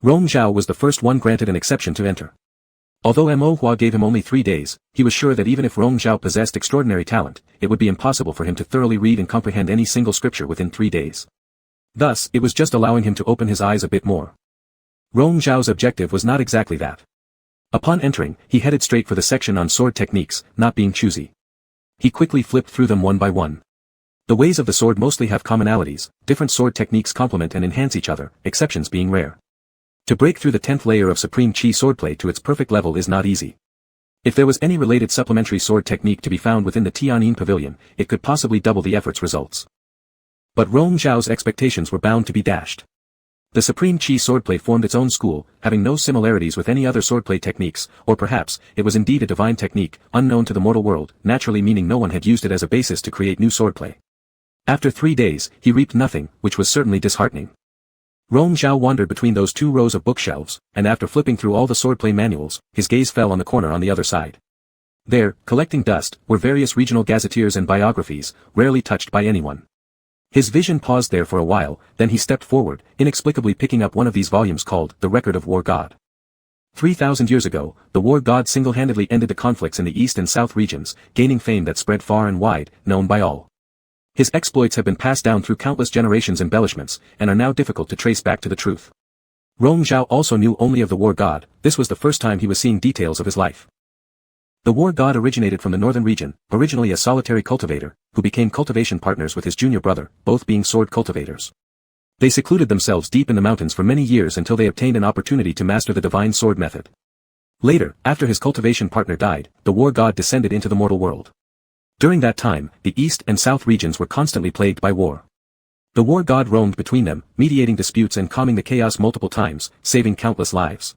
S1: Rong Zhao was the first one granted an exception to enter. Although Mo Hua gave him only 3 days, he was sure that even if Rong Zhao possessed extraordinary talent, it would be impossible for him to thoroughly read and comprehend any single scripture within 3 days. Thus, it was just allowing him to open his eyes a bit more. Rong Zhao's objective was not exactly that. Upon entering, he headed straight for the section on sword techniques, not being choosy. He quickly flipped through them one by one. The ways of the sword mostly have commonalities, different sword techniques complement and enhance each other, exceptions being rare. To break through the 10th layer of Supreme Chi swordplay to its perfect level is not easy. If there was any related supplementary sword technique to be found within the Tianjin Pavilion, it could possibly double the effort's results. But Rong Zhao's expectations were bound to be dashed. The Supreme Chi swordplay formed its own school, having no similarities with any other swordplay techniques, or perhaps, it was indeed a divine technique, unknown to the mortal world, naturally meaning no one had used it as a basis to create new swordplay. After 3 days, he reaped nothing, which was certainly disheartening. Rong Zhao wandered between those 2 rows of bookshelves, and after flipping through all the swordplay manuals, his gaze fell on the corner on the other side. There, collecting dust, were various regional gazetteers and biographies, rarely touched by anyone. His vision paused there for a while, then he stepped forward, inexplicably picking up one of these volumes called The Record of War God. 3,000 years ago, the war god single-handedly ended the conflicts in the east and south regions, gaining fame that spread far and wide, known by all. His exploits have been passed down through countless generations' embellishments, and are now difficult to trace back to the truth. Rong Zhao also knew only of the war god. This was the first time he was seeing details of his life. The war god originated from the northern region, originally a solitary cultivator, who became cultivation partners with his junior brother, both being sword cultivators. They secluded themselves deep in the mountains for many years until they obtained an opportunity to master the divine sword method. Later, after his cultivation partner died, the war god descended into the mortal world. During that time, the east and south regions were constantly plagued by war. The war god roamed between them, mediating disputes and calming the chaos multiple times, saving countless lives.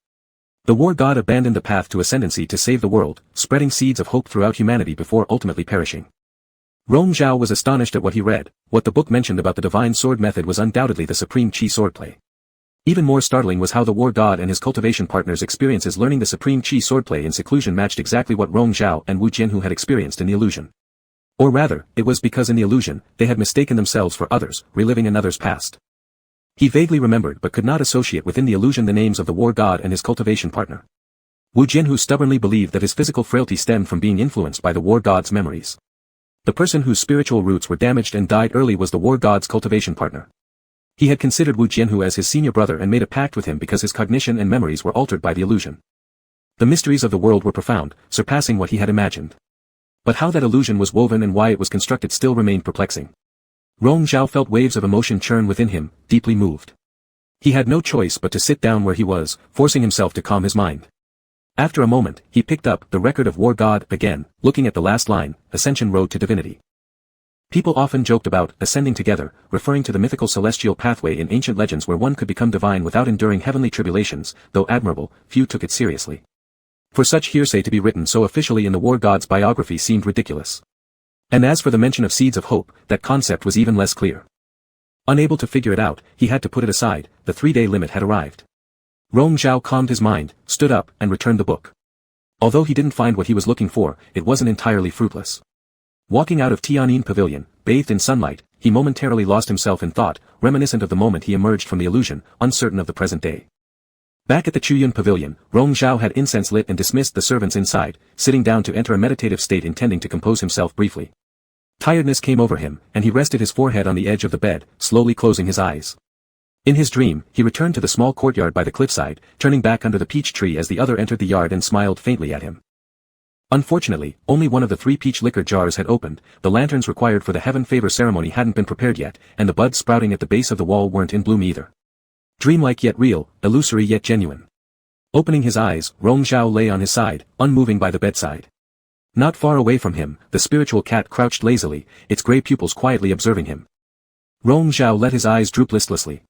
S1: The war god abandoned the path to ascendancy to save the world, spreading seeds of hope throughout humanity before ultimately perishing. Rong Zhao was astonished at what he read. What the book mentioned about the divine sword method was undoubtedly the supreme chi swordplay. Even more startling was how the war god and his cultivation partners' experiences learning the supreme chi swordplay in seclusion matched exactly what Rong Zhao and Wu Jianhu had experienced in the illusion. Or rather, it was because in the illusion, they had mistaken themselves for others, reliving another's past. He vaguely remembered but could not associate within the illusion the names of the war god and his cultivation partner. Wu Jianhu stubbornly believed that his physical frailty stemmed from being influenced by the war god's memories. The person whose spiritual roots were damaged and died early was the war god's cultivation partner. He had considered Wu Jianhu as his senior brother and made a pact with him because his cognition and memories were altered by the illusion. The mysteries of the world were profound, surpassing what he had imagined. But how that illusion was woven and why it was constructed still remained perplexing. Rong Zhao felt waves of emotion churn within him, deeply moved. He had no choice but to sit down where he was, forcing himself to calm his mind. After a moment, he picked up The Record of War God again, looking at the last line, Ascension Road to Divinity. People often joked about ascending together, referring to the mythical celestial pathway in ancient legends where one could become divine without enduring heavenly tribulations. Though admirable, few took it seriously. For such hearsay to be written so officially in the war god's biography seemed ridiculous. And as for the mention of seeds of hope, that concept was even less clear. Unable to figure it out, he had to put it aside. The 3-day limit had arrived. Rong Zhao calmed his mind, stood up, and returned the book. Although he didn't find what he was looking for, it wasn't entirely fruitless. Walking out of Tianyin Pavilion, bathed in sunlight, he momentarily lost himself in thought, reminiscent of the moment he emerged from the illusion, uncertain of the present day. Back at the Chuyun Pavilion, Rong Zhao had incense lit and dismissed the servants inside, sitting down to enter a meditative state intending to compose himself briefly. Tiredness came over him, and he rested his forehead on the edge of the bed, slowly closing his eyes. In his dream, he returned to the small courtyard by the cliffside, turning back under the peach tree as the other entered the yard and smiled faintly at him. Unfortunately, only one of the 3 peach liquor jars had opened, the lanterns required for the heaven favor ceremony hadn't been prepared yet, and the buds sprouting at the base of the wall weren't in bloom either. Dreamlike yet real, illusory yet genuine. Opening his eyes, Rong Zhao lay on his side, unmoving by the bedside. Not far away from him, the spiritual cat crouched lazily, its grey pupils quietly observing him. Rong Zhao let his eyes droop listlessly.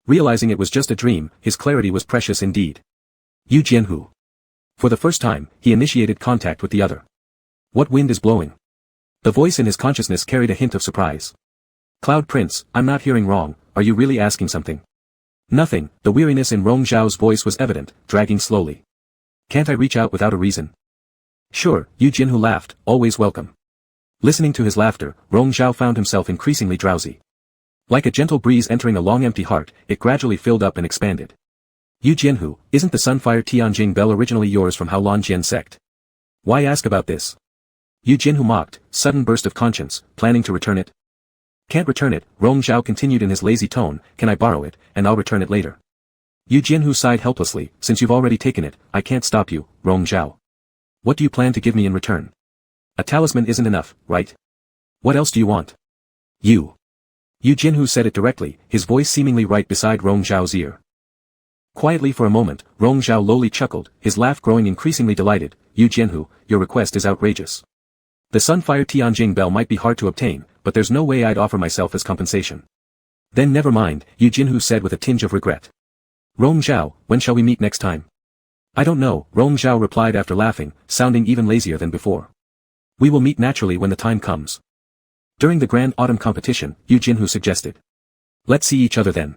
S1: Realizing it was just a dream, his clarity was precious indeed. Yu Jianhu. For the first time, he initiated contact with the other. What wind is blowing? The voice in his consciousness carried a hint of surprise. Cloud Prince, I'm not hearing wrong, are you really asking something? Nothing. The weariness in Rong Zhao's voice was evident, dragging slowly. Can't I reach out without a reason? Sure, Yu Jianhu laughed, always welcome. Listening to his laughter, Rong Zhao found himself increasingly drowsy. Like a gentle breeze entering a long empty heart, it gradually filled up and expanded. Yu Jianhu, isn't the Sunfire Tianjing bell originally yours from Haolanjian sect? Why ask about this? Yu Jianhu mocked, sudden burst of conscience, planning to return it. Can't return it, Rong Zhao continued in his lazy tone, can I borrow it, and I'll return it later. Yu Jianhu sighed helplessly, since you've already taken it, I can't stop you, Rong Zhao. What do you plan to give me in return? A talisman isn't enough, right? What else do you want? Yu Jianhu said it directly, his voice seemingly right beside Rong Zhao's ear. Quietly for a moment, Rong Zhao lowly chuckled, his laugh growing increasingly delighted. Yu Jianhu, your request is outrageous. The Sunfire Tianjing bell might be hard to obtain, but there's no way I'd offer myself as compensation. Then never mind, Yu Jianhu said with a tinge of regret. Rong Zhao, when shall we meet next time? I don't know, Rong Zhao replied after laughing, sounding even lazier than before. We will meet naturally when the time comes. During the Grand Autumn competition, Yu Jianhu suggested. Let's see each other then.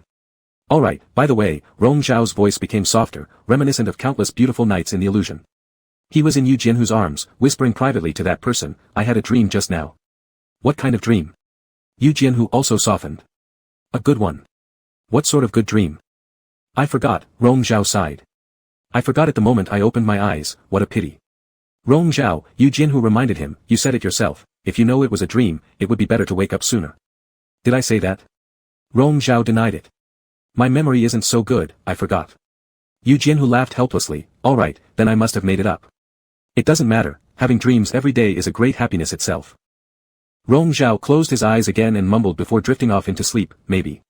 S1: Alright, by the way, Rong Zhao's voice became softer, reminiscent of countless beautiful nights in the illusion. He was in Yu Jianhu's arms, whispering privately to that person, "I had a dream just now." "What kind of dream?" Yu Jianhu also softened. "A good one." "What sort of good dream?" "I forgot," Rong Zhao sighed. "I forgot at the moment I opened my eyes, what a pity." "Rong Zhao," Yu Jianhu reminded him, "you said it yourself, if you know it was a dream, it would be better to wake up sooner." "Did I say that?" Rong Zhao denied it. "My memory isn't so good, I forgot." Yu Jianhu laughed helplessly, "All right, then I must have made it up." "It doesn't matter, having dreams every day is a great happiness itself." Rong Zhao closed his eyes again and mumbled before drifting off into sleep, "Maybe.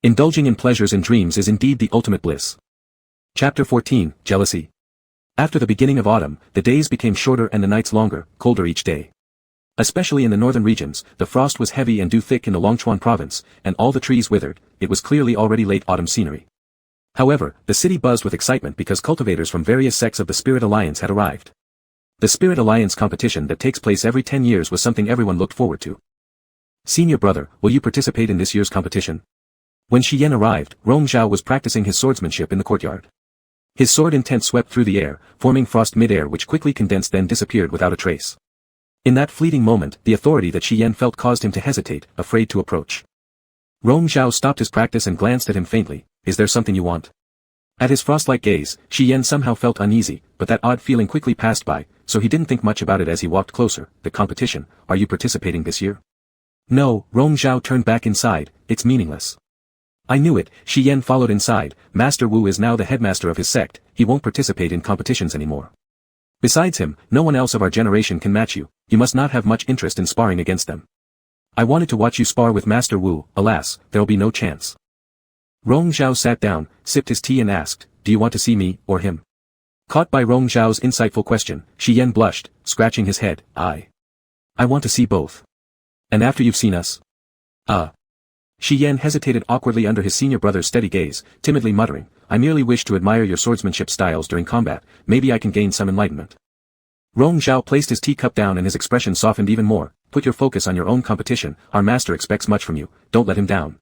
S1: Indulging in pleasures in dreams is indeed the ultimate bliss." Chapter 14, Jealousy. After the beginning of autumn, the days became shorter and the nights longer, colder each day. Especially in the northern regions, the frost was heavy and dew thick in the Longchuan province, and all the trees withered. It was clearly already late autumn scenery. However, the city buzzed with excitement because cultivators from various sects of the Spirit Alliance had arrived. The Spirit Alliance competition that takes place every 10 years was something everyone looked forward to. "Senior brother, will you participate in this year's competition?" When Shi Yan arrived, Rong Zhao was practicing his swordsmanship in the courtyard. His sword intent swept through the air, forming frost mid-air which quickly condensed then disappeared without a trace. In that fleeting moment, the authority that Shi Yan felt caused him to hesitate, afraid to approach. Rong Zhao stopped his practice and glanced at him faintly, "Is there something you want?" At his frost-like gaze, Shi Yan somehow felt uneasy, but that odd feeling quickly passed by, so he didn't think much about it as he walked closer. "The competition, are you participating this year?" "No," Rong Zhao turned back inside, "it's meaningless." "I knew it," Shi Yan followed inside, "Master Wu is now the headmaster of his sect, he won't participate in competitions anymore. Besides him, no one else of our generation can match you, you must not have much interest in sparring against them." "I wanted to watch you spar with Master Wu, alas, there'll be no chance." Rong Zhao sat down, sipped his tea and asked, "Do you want to see me, or him?" Caught by Rong Zhao's insightful question, Shi Yan blushed, scratching his head, I want to see both." "And after you've seen us?" Shi Yan hesitated awkwardly under his senior brother's steady gaze, timidly muttering, "I merely wish to admire your swordsmanship styles during combat, maybe I can gain some enlightenment." Rong Zhao placed his teacup down and his expression softened even more, "Put your focus on your own competition, our master expects much from you, don't let him down."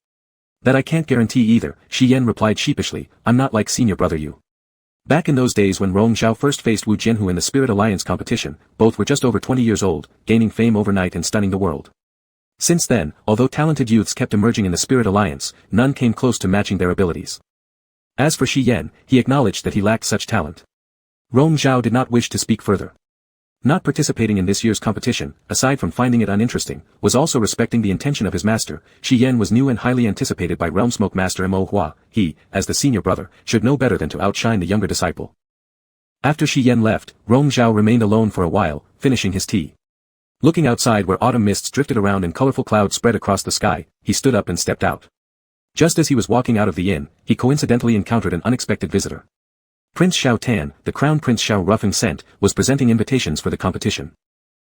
S1: "That I can't guarantee either," Shi Yan replied sheepishly, "I'm not like senior brother you." Back in those days when Rong Zhao first faced Wu Jianhu in the Spirit Alliance competition, both were just over 20 years old, gaining fame overnight and stunning the world. Since then, although talented youths kept emerging in the Spirit Alliance, none came close to matching their abilities. As for Shi Yan, he acknowledged that he lacked such talent. Rong Zhao did not wish to speak further. Not participating in this year's competition, aside from finding it uninteresting, was also respecting the intention of his master. Shi Yan was new and highly anticipated by Realm Smoke Master Mo Hua. He, as the senior brother, should know better than to outshine the younger disciple. After Shi Yan left, Rong Zhao remained alone for a while, finishing his tea. Looking outside where autumn mists drifted around and colorful clouds spread across the sky, he stood up and stepped out. Just as he was walking out of the inn, he coincidentally encountered an unexpected visitor. Prince Xiao Tan, the Crown Prince Xiao Ruffing sent, was presenting invitations for the competition.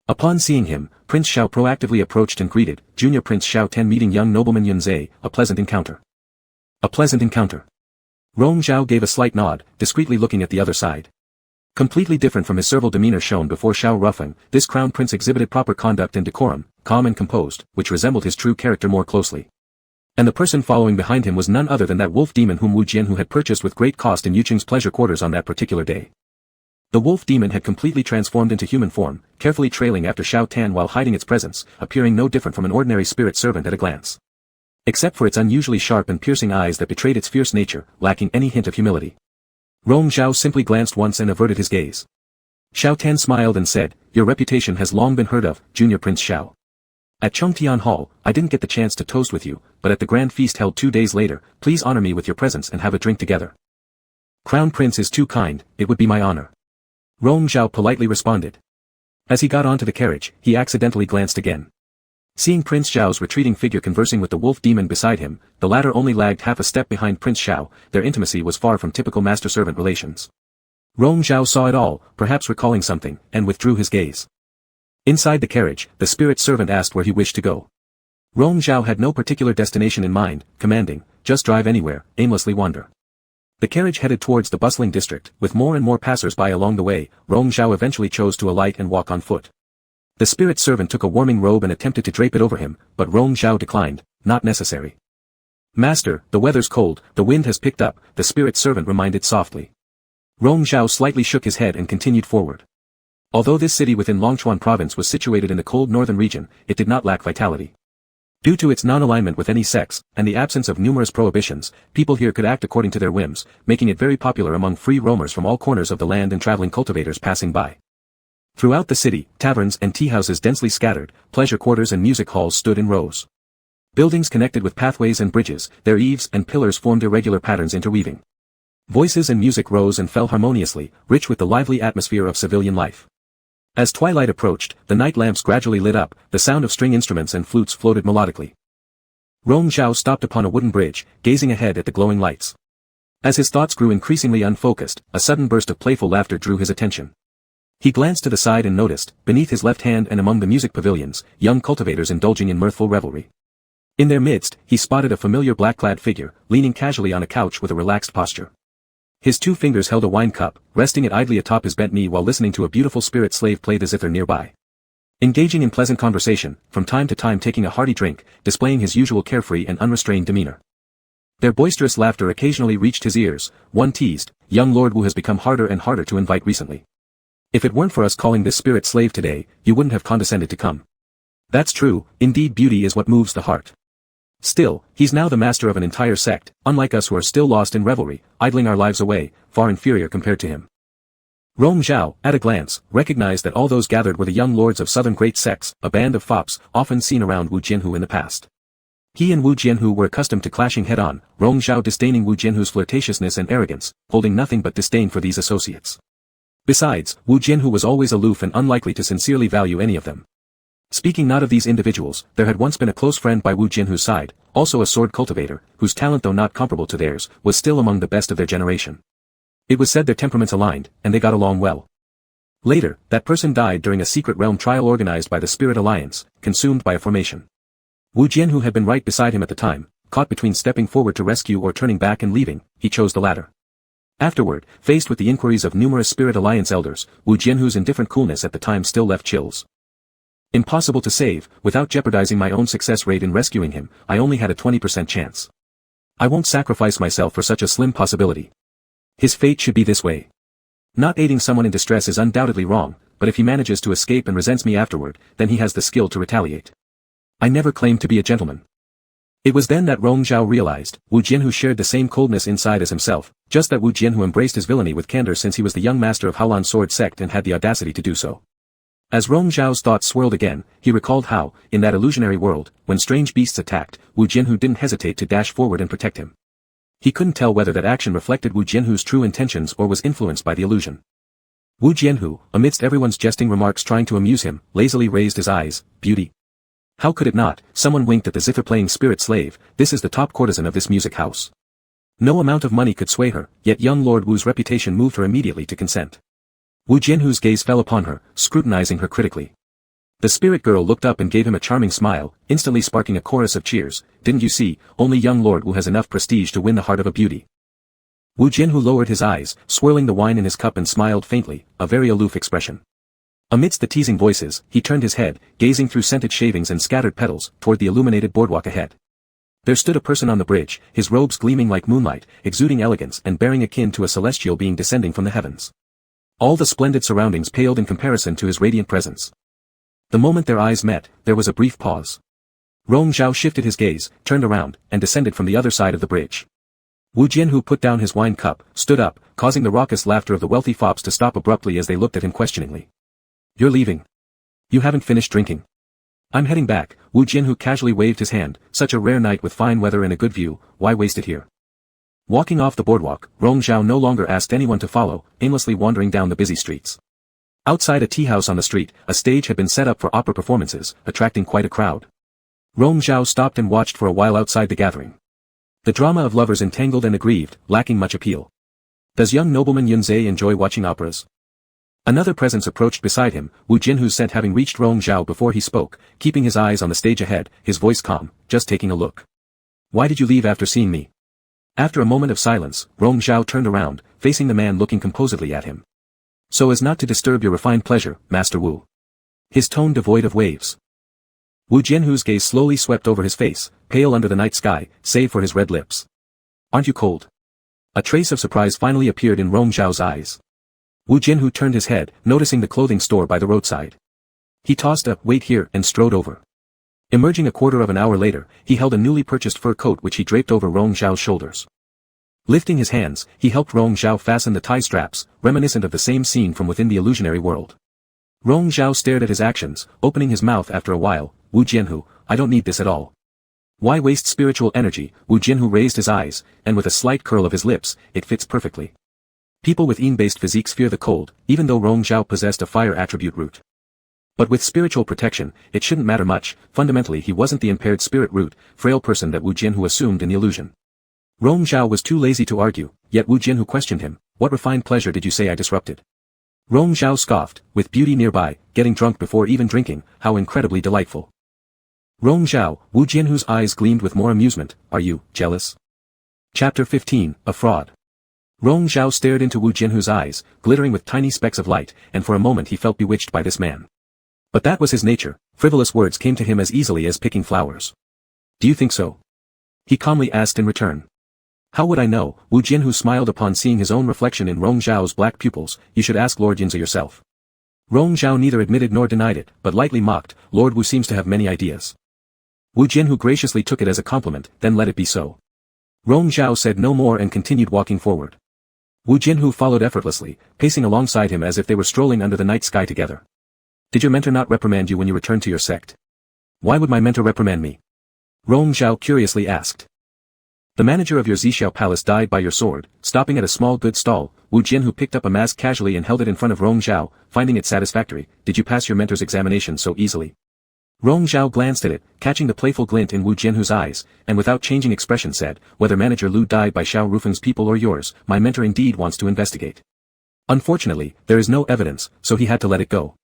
S1: Upon seeing him, Prince Xiao proactively approached and greeted, Junior Prince Xiao Tan meeting young nobleman Yun Zhe, a pleasant encounter. A pleasant encounter. Rong Zhao gave a slight nod, discreetly looking at the other side. Completely different from his servile demeanor shown before Xiao Ruffing, this crown prince exhibited proper conduct and decorum, calm and composed, which resembled his true character more closely. And the person following behind him was none other than that wolf demon whom Wu Jianhu had purchased with great cost in Yuqing's pleasure quarters on that particular day. The wolf demon had completely transformed into human form, carefully trailing after Xiao Tan while hiding its presence, appearing no different from an ordinary spirit servant at a glance. Except for its unusually sharp and piercing eyes that betrayed its fierce nature, lacking any hint of humility. Rong Zhao simply glanced once and averted his gaze. Xiao Tan smiled and said, "Your reputation has long been heard of, Junior Prince Xiao. At Chengtian Hall, I didn't get the chance to toast with you, but at the grand feast held 2 days later, please honor me with your presence and have a drink together." "Crown Prince is too kind, it would be my honor." Rong Zhao politely responded. As he got onto the carriage, he accidentally glanced again. Seeing Prince Xiao's retreating figure conversing with the wolf demon beside him, the latter only lagged half a step behind Prince Xiao. Their intimacy was far from typical master-servant relations. Rong Zhao saw it all, perhaps recalling something, and withdrew his gaze. Inside the carriage, the spirit servant asked where he wished to go. Rong Zhao had no particular destination in mind, commanding, "Just drive anywhere, aimlessly wander." The carriage headed towards the bustling district, with more and more passers-by along the way. Rong Zhao eventually chose to alight and walk on foot. The spirit servant took a warming robe and attempted to drape it over him, but Rong Zhao declined, "Not necessary." "Master, the weather's cold, the wind has picked up," the spirit servant reminded softly. Rong Zhao slightly shook his head and continued forward. Although this city within Longchuan province was situated in the cold northern region, it did not lack vitality. Due to its non-alignment with any sects, and the absence of numerous prohibitions, people here could act according to their whims, making it very popular among free roamers from all corners of the land and traveling cultivators passing by. Throughout the city, taverns and teahouses densely scattered, pleasure quarters and music halls stood in rows. Buildings connected with pathways and bridges, their eaves and pillars formed irregular patterns interweaving. Voices and music rose and fell harmoniously, rich with the lively atmosphere of civilian life. As twilight approached, the night lamps gradually lit up, the sound of string instruments and flutes floated melodically. Rong Zhao stopped upon a wooden bridge, gazing ahead at the glowing lights. As his thoughts grew increasingly unfocused, a sudden burst of playful laughter drew his attention. He glanced to the side and noticed, beneath his left hand and among the music pavilions, young cultivators indulging in mirthful revelry. In their midst, he spotted a familiar black-clad figure, leaning casually on a couch with a relaxed posture. His 2 fingers held a wine cup, resting it idly atop his bent knee while listening to a beautiful spirit slave play the zither nearby. Engaging in pleasant conversation, from time to time taking a hearty drink, displaying his usual carefree and unrestrained demeanor. Their boisterous laughter occasionally reached his ears. One teased, "Young Lord Wu has become harder and harder to invite recently. If it weren't for us calling this spirit slave today, you wouldn't have condescended to come." That's true, indeed beauty is what moves the heart. Still, he's now the master of an entire sect, unlike us who are still lost in revelry, idling our lives away, far inferior compared to him. Rong Zhao, at a glance, recognized that all those gathered were the young lords of southern great sects, a band of fops, often seen around Wu Jianhu in the past. He and Wu Jianhu were accustomed to clashing head-on, Rong Zhao disdaining Wu Jianhu's flirtatiousness and arrogance, holding nothing but disdain for these associates. Besides, Wu Jianhu was always aloof and unlikely to sincerely value any of them. Speaking not of these individuals, there had once been a close friend by Wu Jianhu's side, also a sword cultivator, whose talent though not comparable to theirs, was still among the best of their generation. It was said their temperaments aligned, and they got along well. Later, that person died during a secret realm trial organized by the Spirit Alliance, consumed by a formation. Wu Jianhu had been right beside him at the time, caught between stepping forward to rescue or turning back and leaving, he chose the latter. Afterward, faced with the inquiries of numerous Spirit Alliance elders, Wu Jianhu's indifferent coolness at the time still left chills. Impossible to save, without jeopardizing my own success rate in rescuing him, I only had a 20% chance. I won't sacrifice myself for such a slim possibility. His fate should be this way. Not aiding someone in distress is undoubtedly wrong, but if he manages to escape and resents me afterward, then he has the skill to retaliate. I never claimed to be a gentleman. It was then that Rong Zhao realized, Wu Jianhu shared the same coldness inside as himself, just that Wu Jianhu embraced his villainy with candor since he was the young master of Haolan sword sect and had the audacity to do so. As Rong Zhao's thoughts swirled again, he recalled how, in that illusionary world, when strange beasts attacked, Wu Jianhu didn't hesitate to dash forward and protect him. He couldn't tell whether that action reflected Wu Jianhu's true intentions or was influenced by the illusion. Wu Jianhu, amidst everyone's jesting remarks trying to amuse him, lazily raised his eyes. "Beauty. How could it not?" Someone winked at the zither-playing spirit slave. "This is the top courtesan of this music house. No amount of money could sway her, yet young Lord Wu's reputation moved her immediately to consent." Wu Jianhu's gaze fell upon her, scrutinizing her critically. The spirit girl looked up and gave him a charming smile, instantly sparking a chorus of cheers. "Didn't you see, only young Lord Wu has enough prestige to win the heart of a beauty." Wu Jianhu lowered his eyes, swirling the wine in his cup and smiled faintly, a very aloof expression. Amidst the teasing voices, he turned his head, gazing through scented shavings and scattered petals, toward the illuminated boardwalk ahead. There stood a person on the bridge, his robes gleaming like moonlight, exuding elegance and bearing akin to a celestial being descending from the heavens. All the splendid surroundings paled in comparison to his radiant presence. The moment their eyes met, there was a brief pause. Rong Zhao shifted his gaze, turned around, and descended from the other side of the bridge. Wu Jianhu put down his wine cup, stood up, causing the raucous laughter of the wealthy fops to stop abruptly as they looked at him questioningly. "You're leaving. You haven't finished drinking." "I'm heading back." Wu Jianhu casually waved his hand. "Such a rare night with fine weather and a good view, why waste it here?" Walking off the boardwalk, Rong Zhao no longer asked anyone to follow, aimlessly wandering down the busy streets. Outside a tea house on the street, a stage had been set up for opera performances, attracting quite a crowd. Rong Zhao stopped and watched for a while outside the gathering. The drama of lovers entangled and aggrieved, lacking much appeal. Does young nobleman Yunzhe enjoy watching operas? Another presence approached beside him, Wu Jianhu's scent having reached Rong Zhao before he spoke, keeping his eyes on the stage ahead, his voice calm, "Just taking a look." "Why did you leave after seeing me?" After a moment of silence, Rong Zhao turned around, facing the man looking composedly at him. "So as not to disturb your refined pleasure, Master Wu." His tone devoid of waves. Wu Jianhu's gaze slowly swept over his face, pale under the night sky, save for his red lips. "Aren't you cold?" A trace of surprise finally appeared in Rong Zhao's eyes. Wu Jianhu turned his head, noticing the clothing store by the roadside. He tossed a "wait here" and strode over. Emerging a quarter of an hour later, he held a newly purchased fur coat which he draped over Rong Zhao's shoulders. Lifting his hands, he helped Rong Zhao fasten the tie straps, reminiscent of the same scene from within the illusionary world. Rong Zhao stared at his actions, opening his mouth after a while. "Wu Jianhu, I don't need this at all." "Why waste spiritual energy?" Wu Jianhu raised his eyes, and with a slight curl of his lips, "It fits perfectly." People with yin-based physiques fear the cold, even though Rong Zhao possessed a fire attribute root. But with spiritual protection, it shouldn't matter much. Fundamentally he wasn't the impaired spirit root, frail person that Wu Jianhu assumed in the illusion. Rong Zhao was too lazy to argue, yet Wu Jianhu questioned him. "What refined pleasure did you say I disrupted?" Rong Zhao scoffed, "With beauty nearby, getting drunk before even drinking, how incredibly delightful." "Rong Zhao," Wu Jianhu's eyes gleamed with more amusement, "are you jealous?" Chapter 15, A Fraud. Rong Zhao stared into Wu Jianhu's eyes, glittering with tiny specks of light, and for a moment he felt bewitched by this man. But that was his nature, frivolous words came to him as easily as picking flowers. "Do you think so?" he calmly asked in return. "How would I know?" Wu Jianhu smiled upon seeing his own reflection in Rong Zhao's black pupils. "You should ask Lord Yunzi yourself." Rong Zhao neither admitted nor denied it, but lightly mocked, "Lord Wu seems to have many ideas." Wu Jianhu graciously took it as a compliment, then let it be so. Rong Zhao said no more and continued walking forward. Wu Jianhu followed effortlessly, pacing alongside him as if they were strolling under the night sky together. "Did your mentor not reprimand you when you returned to your sect?" "Why would my mentor reprimand me?" Rong Zhao curiously asked. "The manager of your Zixiao palace died by your sword." Stopping at a small goods stall, Wu Jianhu picked up a mask casually and held it in front of Rong Zhao, finding it satisfactory. "Did you pass your mentor's examination so easily?" Rong Zhao glanced at it, catching the playful glint in Wu Jianhu's eyes, and without changing expression said, "Whether manager Lu died by Xiao Rufeng's people or yours, my mentor indeed wants to investigate. Unfortunately, there is no evidence, so he had to let it go."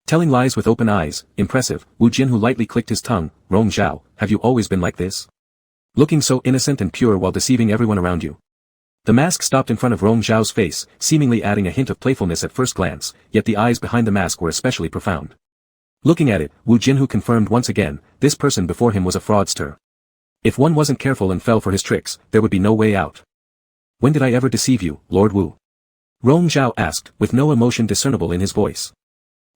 S1: Telling lies with open eyes, impressive, Wu Jianhu lightly clicked his tongue. "Rong Zhao, have you always been like this? Looking so innocent and pure while deceiving everyone around you?" The mask stopped in front of Rong Zhao's face, seemingly adding a hint of playfulness at first glance, yet the eyes behind the mask were especially profound. Looking at it, Wu Jianhu confirmed once again, this person before him was a fraudster. If one wasn't careful and fell for his tricks, there would be no way out. "When did I ever deceive you, Lord Wu?" Rong Zhao asked, with no emotion discernible in his voice.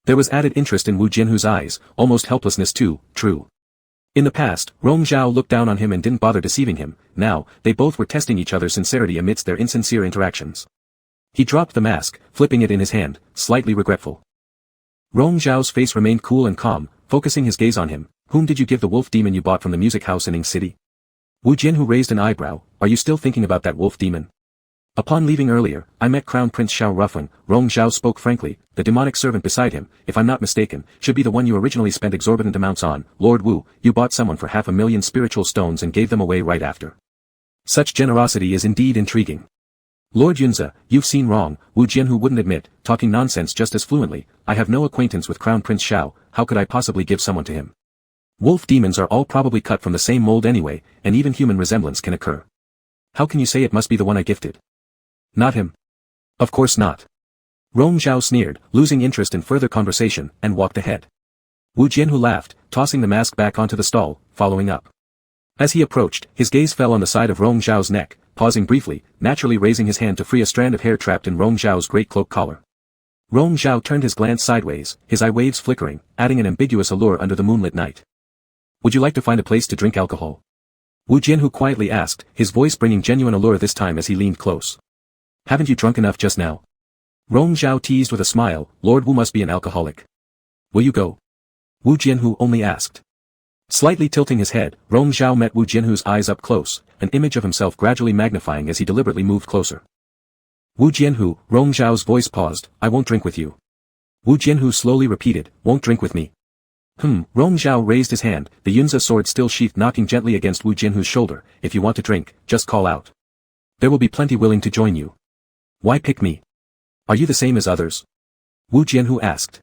S1: There was added interest in Wu Jianhu's eyes, almost helplessness too. "True. In the past, Rong Zhao looked down on him and didn't bother deceiving him. Now, they both were testing each other's sincerity amidst their insincere interactions." He dropped the mask, flipping it in his hand, slightly regretful. Rong Zhao's face remained cool and calm, focusing his gaze on him. "Whom did you give the wolf demon you bought from the music house in Ing City?" Wu Jianhu raised an eyebrow. "Are you still thinking about that wolf demon?" "Upon leaving earlier, I met Crown Prince Xiao Rufeng." Rong Zhao spoke frankly. "The demonic servant beside him, if I'm not mistaken, should be the one you originally spent exorbitant amounts on. Lord Wu, you bought someone for 500,000 spiritual stones and gave them away right after. Such generosity is indeed intriguing." "Lord Yunzi, you've seen wrong." Wu Jianhu wouldn't admit, talking nonsense just as fluently. "I have no acquaintance with Crown Prince Xiao, how could I possibly give someone to him? Wolf demons are all probably cut from the same mold anyway, and even human resemblance can occur. How can you say it must be the one I gifted?" "Not him." "Of course not." Rong Zhao sneered, losing interest in further conversation, and walked ahead. Wu Jianhu laughed, tossing the mask back onto the stall, following up. As he approached, his gaze fell on the side of Rong Zhao's neck, pausing briefly, naturally raising his hand to free a strand of hair trapped in Rong Zhao's great cloak collar. Rong Zhao turned his glance sideways, his eye waves flickering, adding an ambiguous allure under the moonlit night. "Would you like to find a place to drink alcohol?" Wu Jianhu quietly asked, his voice bringing genuine allure this time as he leaned close. "Haven't you drunk enough just now?" Rong Zhao teased with a smile. "Lord Wu must be an alcoholic. Will you go?" Wu Jianhu only asked. Slightly tilting his head, Rong Zhao met Wu Jianhu's eyes up close, an image of himself gradually magnifying as he deliberately moved closer. "Wu Jianhu," Rong Zhao's voice paused, "I won't drink with you." Wu Jianhu slowly repeated, "Won't drink with me." Rong Zhao raised his hand, the Yunzi sword still sheathed knocking gently against Wu Jianhu's shoulder. "If you want to drink, just call out. There will be plenty willing to join you. Why pick me? Are you the same as others?" Wu Jianhu asked.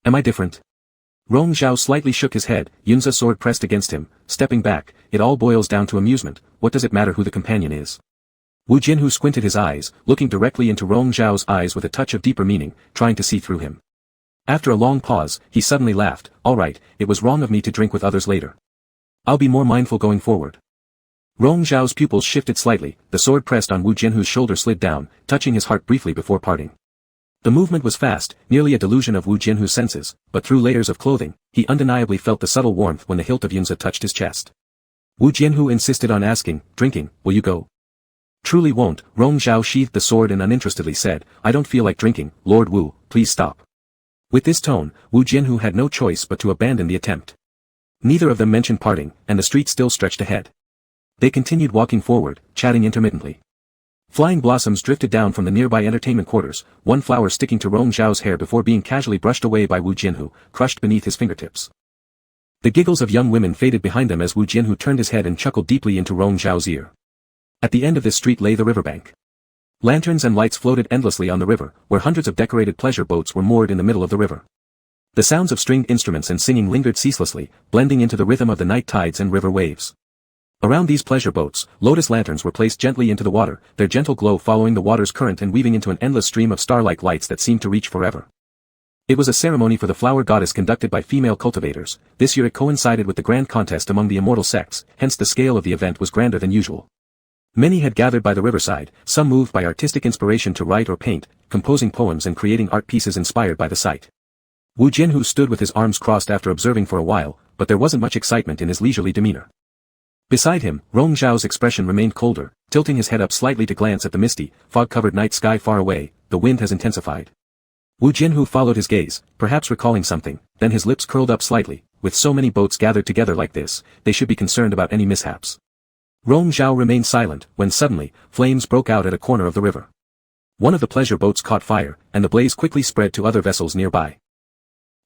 S1: "Am I different?" Rong Zhao slightly shook his head, Yunzi sword pressed against him, stepping back. "It all boils down to amusement. What does it matter who the companion is?" Wu Jianhu squinted his eyes, looking directly into Rong Zhao's eyes with a touch of deeper meaning, trying to see through him. After a long pause, he suddenly laughed. "All right, it was wrong of me to drink with others later. I'll be more mindful going forward." Rong Zhao's pupils shifted slightly, the sword pressed on Wu Jianhu's shoulder slid down, touching his heart briefly before parting. The movement was fast, nearly a delusion of Wu Jianhu's senses, but through layers of clothing, he undeniably felt the subtle warmth when the hilt of Yunza touched his chest. Wu Jianhu insisted on asking, drinking, will you go? Truly won't. Rong Zhao sheathed the sword and uninterestedly said, I don't feel like drinking, Lord Wu, please stop. With this tone, Wu Jianhu had no choice but to abandon the attempt. Neither of them mentioned parting, and the street still stretched ahead. They continued walking forward, chatting intermittently. Flying blossoms drifted down from the nearby entertainment quarters, one flower sticking to Rong Zhao's hair before being casually brushed away by Wu Jianhu, crushed beneath his fingertips. The giggles of young women faded behind them as Wu Jianhu turned his head and chuckled deeply into Rong Zhao's ear. At the end of this street lay the riverbank. Lanterns and lights floated endlessly on the river, where hundreds of decorated pleasure boats were moored in the middle of the river. The sounds of stringed instruments and singing lingered ceaselessly, blending into the rhythm of the night tides and river waves. Around these pleasure boats, lotus lanterns were placed gently into the water, their gentle glow following the water's current and weaving into an endless stream of star-like lights that seemed to reach forever. It was a ceremony for the flower goddess conducted by female cultivators. This year it coincided with the grand contest among the immortal sects, hence the scale of the event was grander than usual. Many had gathered by the riverside, some moved by artistic inspiration to write or paint, composing poems and creating art pieces inspired by the sight. Wu Jianhu stood with his arms crossed after observing for a while, but there wasn't much excitement in his leisurely demeanor. Beside him, Rong Zhao's expression remained colder, tilting his head up slightly to glance at the misty, fog-covered night sky far away. The wind has intensified. Wu Jianhu followed his gaze, perhaps recalling something, then his lips curled up slightly. With so many boats gathered together like this, they should be concerned about any mishaps. Rong Zhao remained silent, when suddenly, flames broke out at a corner of the river. One of the pleasure boats caught fire, and the blaze quickly spread to other vessels nearby.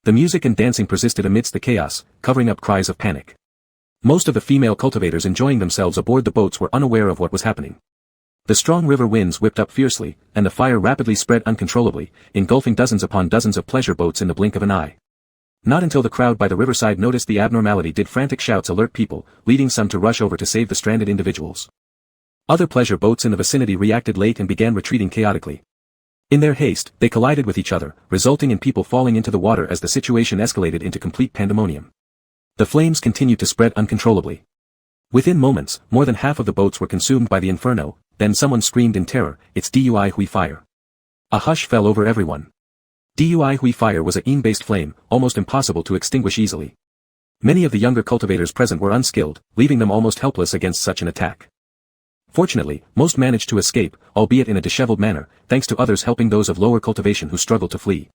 S1: The music and dancing persisted amidst the chaos, covering up cries of panic. Most of the female cultivators enjoying themselves aboard the boats were unaware of what was happening. The strong river winds whipped up fiercely, and the fire rapidly spread uncontrollably, engulfing dozens upon dozens of pleasure boats in the blink of an eye. Not until the crowd by the riverside noticed the abnormality did frantic shouts alert people, leading some to rush over to save the stranded individuals. Other pleasure boats in the vicinity reacted late and began retreating chaotically. In their haste, they collided with each other, resulting in people falling into the water as the situation escalated into complete pandemonium. The flames continued to spread uncontrollably. Within moments, more than half of the boats were consumed by the inferno, then someone screamed in terror, "It's Dui Hui fire." A hush fell over everyone. Dui Hui fire was a yin-based flame, almost impossible to extinguish easily. Many of the younger cultivators present were unskilled, leaving them almost helpless against such an attack. Fortunately, most managed to escape, albeit in a disheveled manner, thanks to others helping those of lower cultivation who struggled to flee.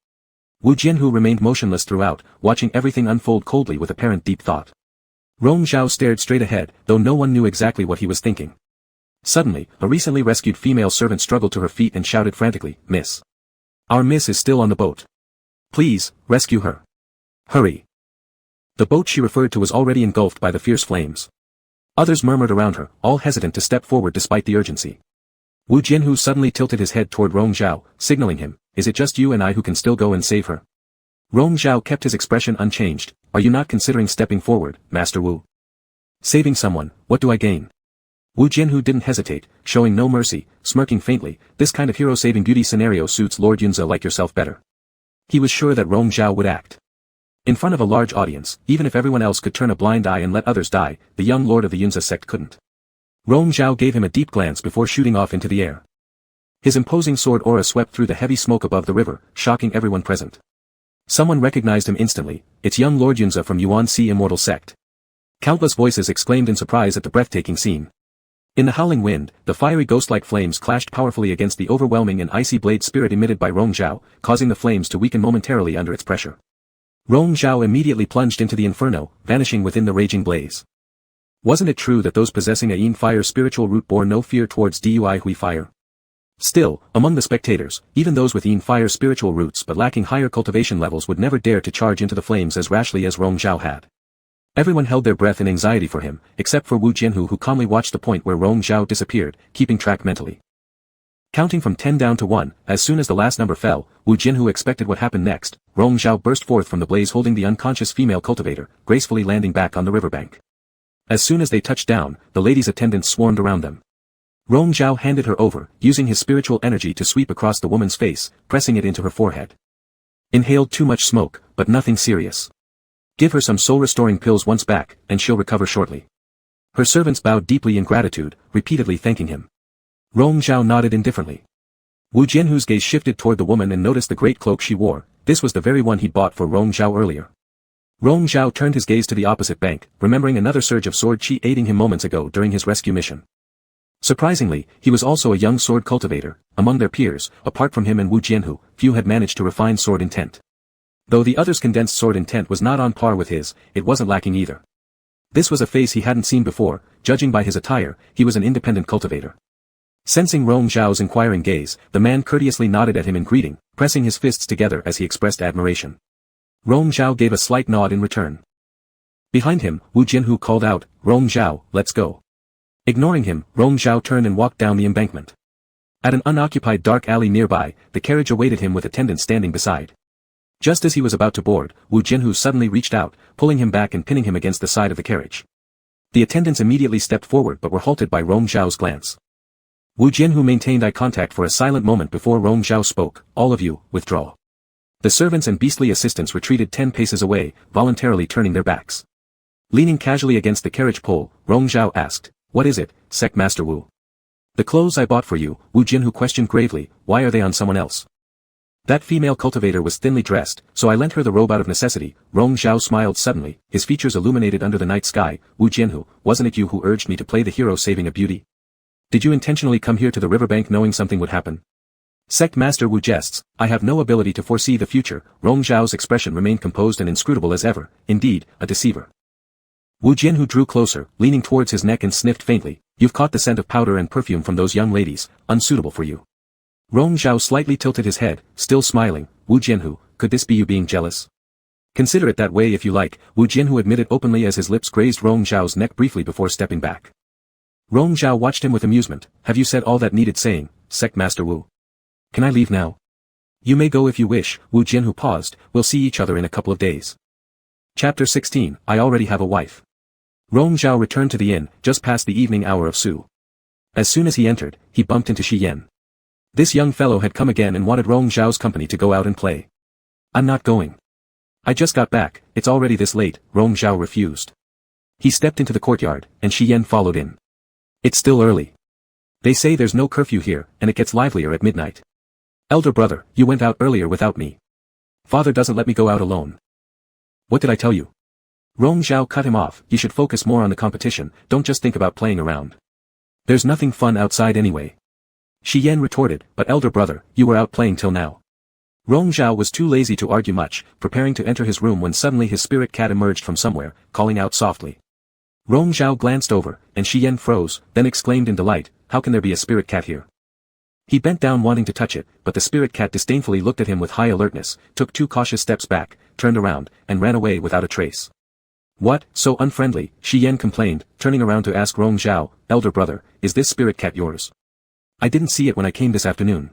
S1: Wu Jianhu remained motionless throughout, watching everything unfold coldly with apparent deep thought. Rong Zhao stared straight ahead, though no one knew exactly what he was thinking. Suddenly, a recently rescued female servant struggled to her feet and shouted frantically, "Miss! Our miss is still on the boat. Please, rescue her. Hurry!" The boat she referred to was already engulfed by the fierce flames. Others murmured around her, all hesitant to step forward despite the urgency. Wu Jianhu suddenly tilted his head toward Rong Zhao, signaling him, "Is it just you and I who can still go and save her?" Rong Zhao kept his expression unchanged. "Are you not considering stepping forward, Master Wu? Saving someone, what do I gain?" Wu Jianhu didn't hesitate, showing no mercy, smirking faintly. "This kind of hero-saving beauty scenario suits Lord Yunza like yourself better." He was sure that Rong Zhao would act. In front of a large audience, even if everyone else could turn a blind eye and let others die, the young lord of the Yunza sect couldn't. Rong Zhao gave him a deep glance before shooting off into the air. His imposing sword aura swept through the heavy smoke above the river, shocking everyone present. Someone recognized him instantly. "It's young Lord Yunza from Yuan-Si Immortal Sect." Countless voices exclaimed in surprise at the breathtaking scene. In the howling wind, the fiery ghost-like flames clashed powerfully against the overwhelming and icy blade spirit emitted by Rong Zhao, causing the flames to weaken momentarily under its pressure. Rong Zhao immediately plunged into the inferno, vanishing within the raging blaze. Wasn't it true that those possessing a yin fire spiritual root bore no fear towards Dui Hui fire? Still, among the spectators, even those with yin fire spiritual roots but lacking higher cultivation levels would never dare to charge into the flames as rashly as Rong Zhao had. Everyone held their breath in anxiety for him, except for Wu Jianhu who calmly watched the point where Rong Zhao disappeared, keeping track mentally. Counting from 10 down to 1, as soon as the last number fell, Wu Jianhu expected what happened next. Rong Zhao burst forth from the blaze holding the unconscious female cultivator, gracefully landing back on the riverbank. As soon as they touched down, the ladies' attendants swarmed around them. Rong Zhao handed her over, using his spiritual energy to sweep across the woman's face, pressing it into her forehead. "Inhaled too much smoke, but nothing serious. Give her some soul-restoring pills once back, and she'll recover shortly." Her servants bowed deeply in gratitude, repeatedly thanking him. Rong Zhao nodded indifferently. Wu Jianhu's gaze shifted toward the woman and noticed the great cloak she wore. This was the very one he'd bought for Rong Zhao earlier. Rong Zhao turned his gaze to the opposite bank, remembering another surge of sword chi aiding him moments ago during his rescue mission. Surprisingly, he was also a young sword cultivator. Among their peers, apart from him and Wu Jianhu, few had managed to refine sword intent. Though the other's condensed sword intent was not on par with his, it wasn't lacking either. This was a face he hadn't seen before. Judging by his attire, he was an independent cultivator. Sensing Rong Zhao's inquiring gaze, the man courteously nodded at him in greeting, pressing his fists together as he expressed admiration. Rong Zhao gave a slight nod in return. Behind him, Wu Jianhu called out, "Rong Zhao, let's go." Ignoring him, Rong Zhao turned and walked down the embankment. At an unoccupied dark alley nearby, the carriage awaited him with attendants standing beside. Just as he was about to board, Wu Jianhu suddenly reached out, pulling him back and pinning him against the side of the carriage. The attendants immediately stepped forward but were halted by Rong Zhao's glance. Wu Jianhu maintained eye contact for a silent moment before Rong Zhao spoke, "All of you, withdraw." The servants and beastly assistants retreated 10 paces away, voluntarily turning their backs. Leaning casually against the carriage pole, Rong Zhao asked, "What is it, Sect Master Wu?" "The clothes I bought for you," Wu Jianhu questioned gravely. "Why are they on someone else?" "That female cultivator was thinly dressed, so I lent her the robe out of necessity." Rong Zhao smiled suddenly, his features illuminated under the night sky. "Wu Jianhu, wasn't it you who urged me to play the hero saving a beauty? Did you intentionally come here to the riverbank knowing something would happen?" "Sect Master Wu jests, I have no ability to foresee the future." Rong Zhao's expression remained composed and inscrutable as ever, indeed, a deceiver. Wu Jianhu drew closer, leaning towards his neck and sniffed faintly. "You've caught the scent of powder and perfume from those young ladies, unsuitable for you." Rong Zhao slightly tilted his head, still smiling. "Wu Jianhu, could this be you being jealous?" "Consider it that way if you like," Wu Jianhu admitted openly as his lips grazed Rong Zhao's neck briefly before stepping back. Rong Zhao watched him with amusement. "Have you said all that needed saying, Sect Master Wu? Can I leave now?" "You may go if you wish." Wu Jianhu paused. "We'll see each other in a couple of days." Chapter 16, I already have a wife. Rong Zhao returned to the inn, just past the evening hour of Su. As soon as he entered, he bumped into Shi Yan. This young fellow had come again and wanted Rong Zhao's company to go out and play. "I'm not going. I just got back, it's already this late." Rong Zhao refused. He stepped into the courtyard, and Shi Yan followed in. "It's still early. They say there's no curfew here, and it gets livelier at midnight. Elder brother, you went out earlier without me. Father doesn't let me go out alone." "What did I tell you?" Rong Zhao cut him off. "You should focus more on the competition, don't just think about playing around. There's nothing fun outside anyway." Shi Yan retorted, "But elder brother, you were out playing till now." Rong Zhao was too lazy to argue much, preparing to enter his room when suddenly his spirit cat emerged from somewhere, calling out softly. Rong Zhao glanced over, and Shi Yan froze, then exclaimed in delight, "How can there be a spirit cat here?" He bent down wanting to touch it, but the spirit cat disdainfully looked at him with high alertness, took 2 cautious steps back, turned around, and ran away without a trace. "What, so unfriendly?" Shi Yan complained, turning around to ask Rong Zhao, "Elder brother, is this spirit cat yours? I didn't see it when I came this afternoon."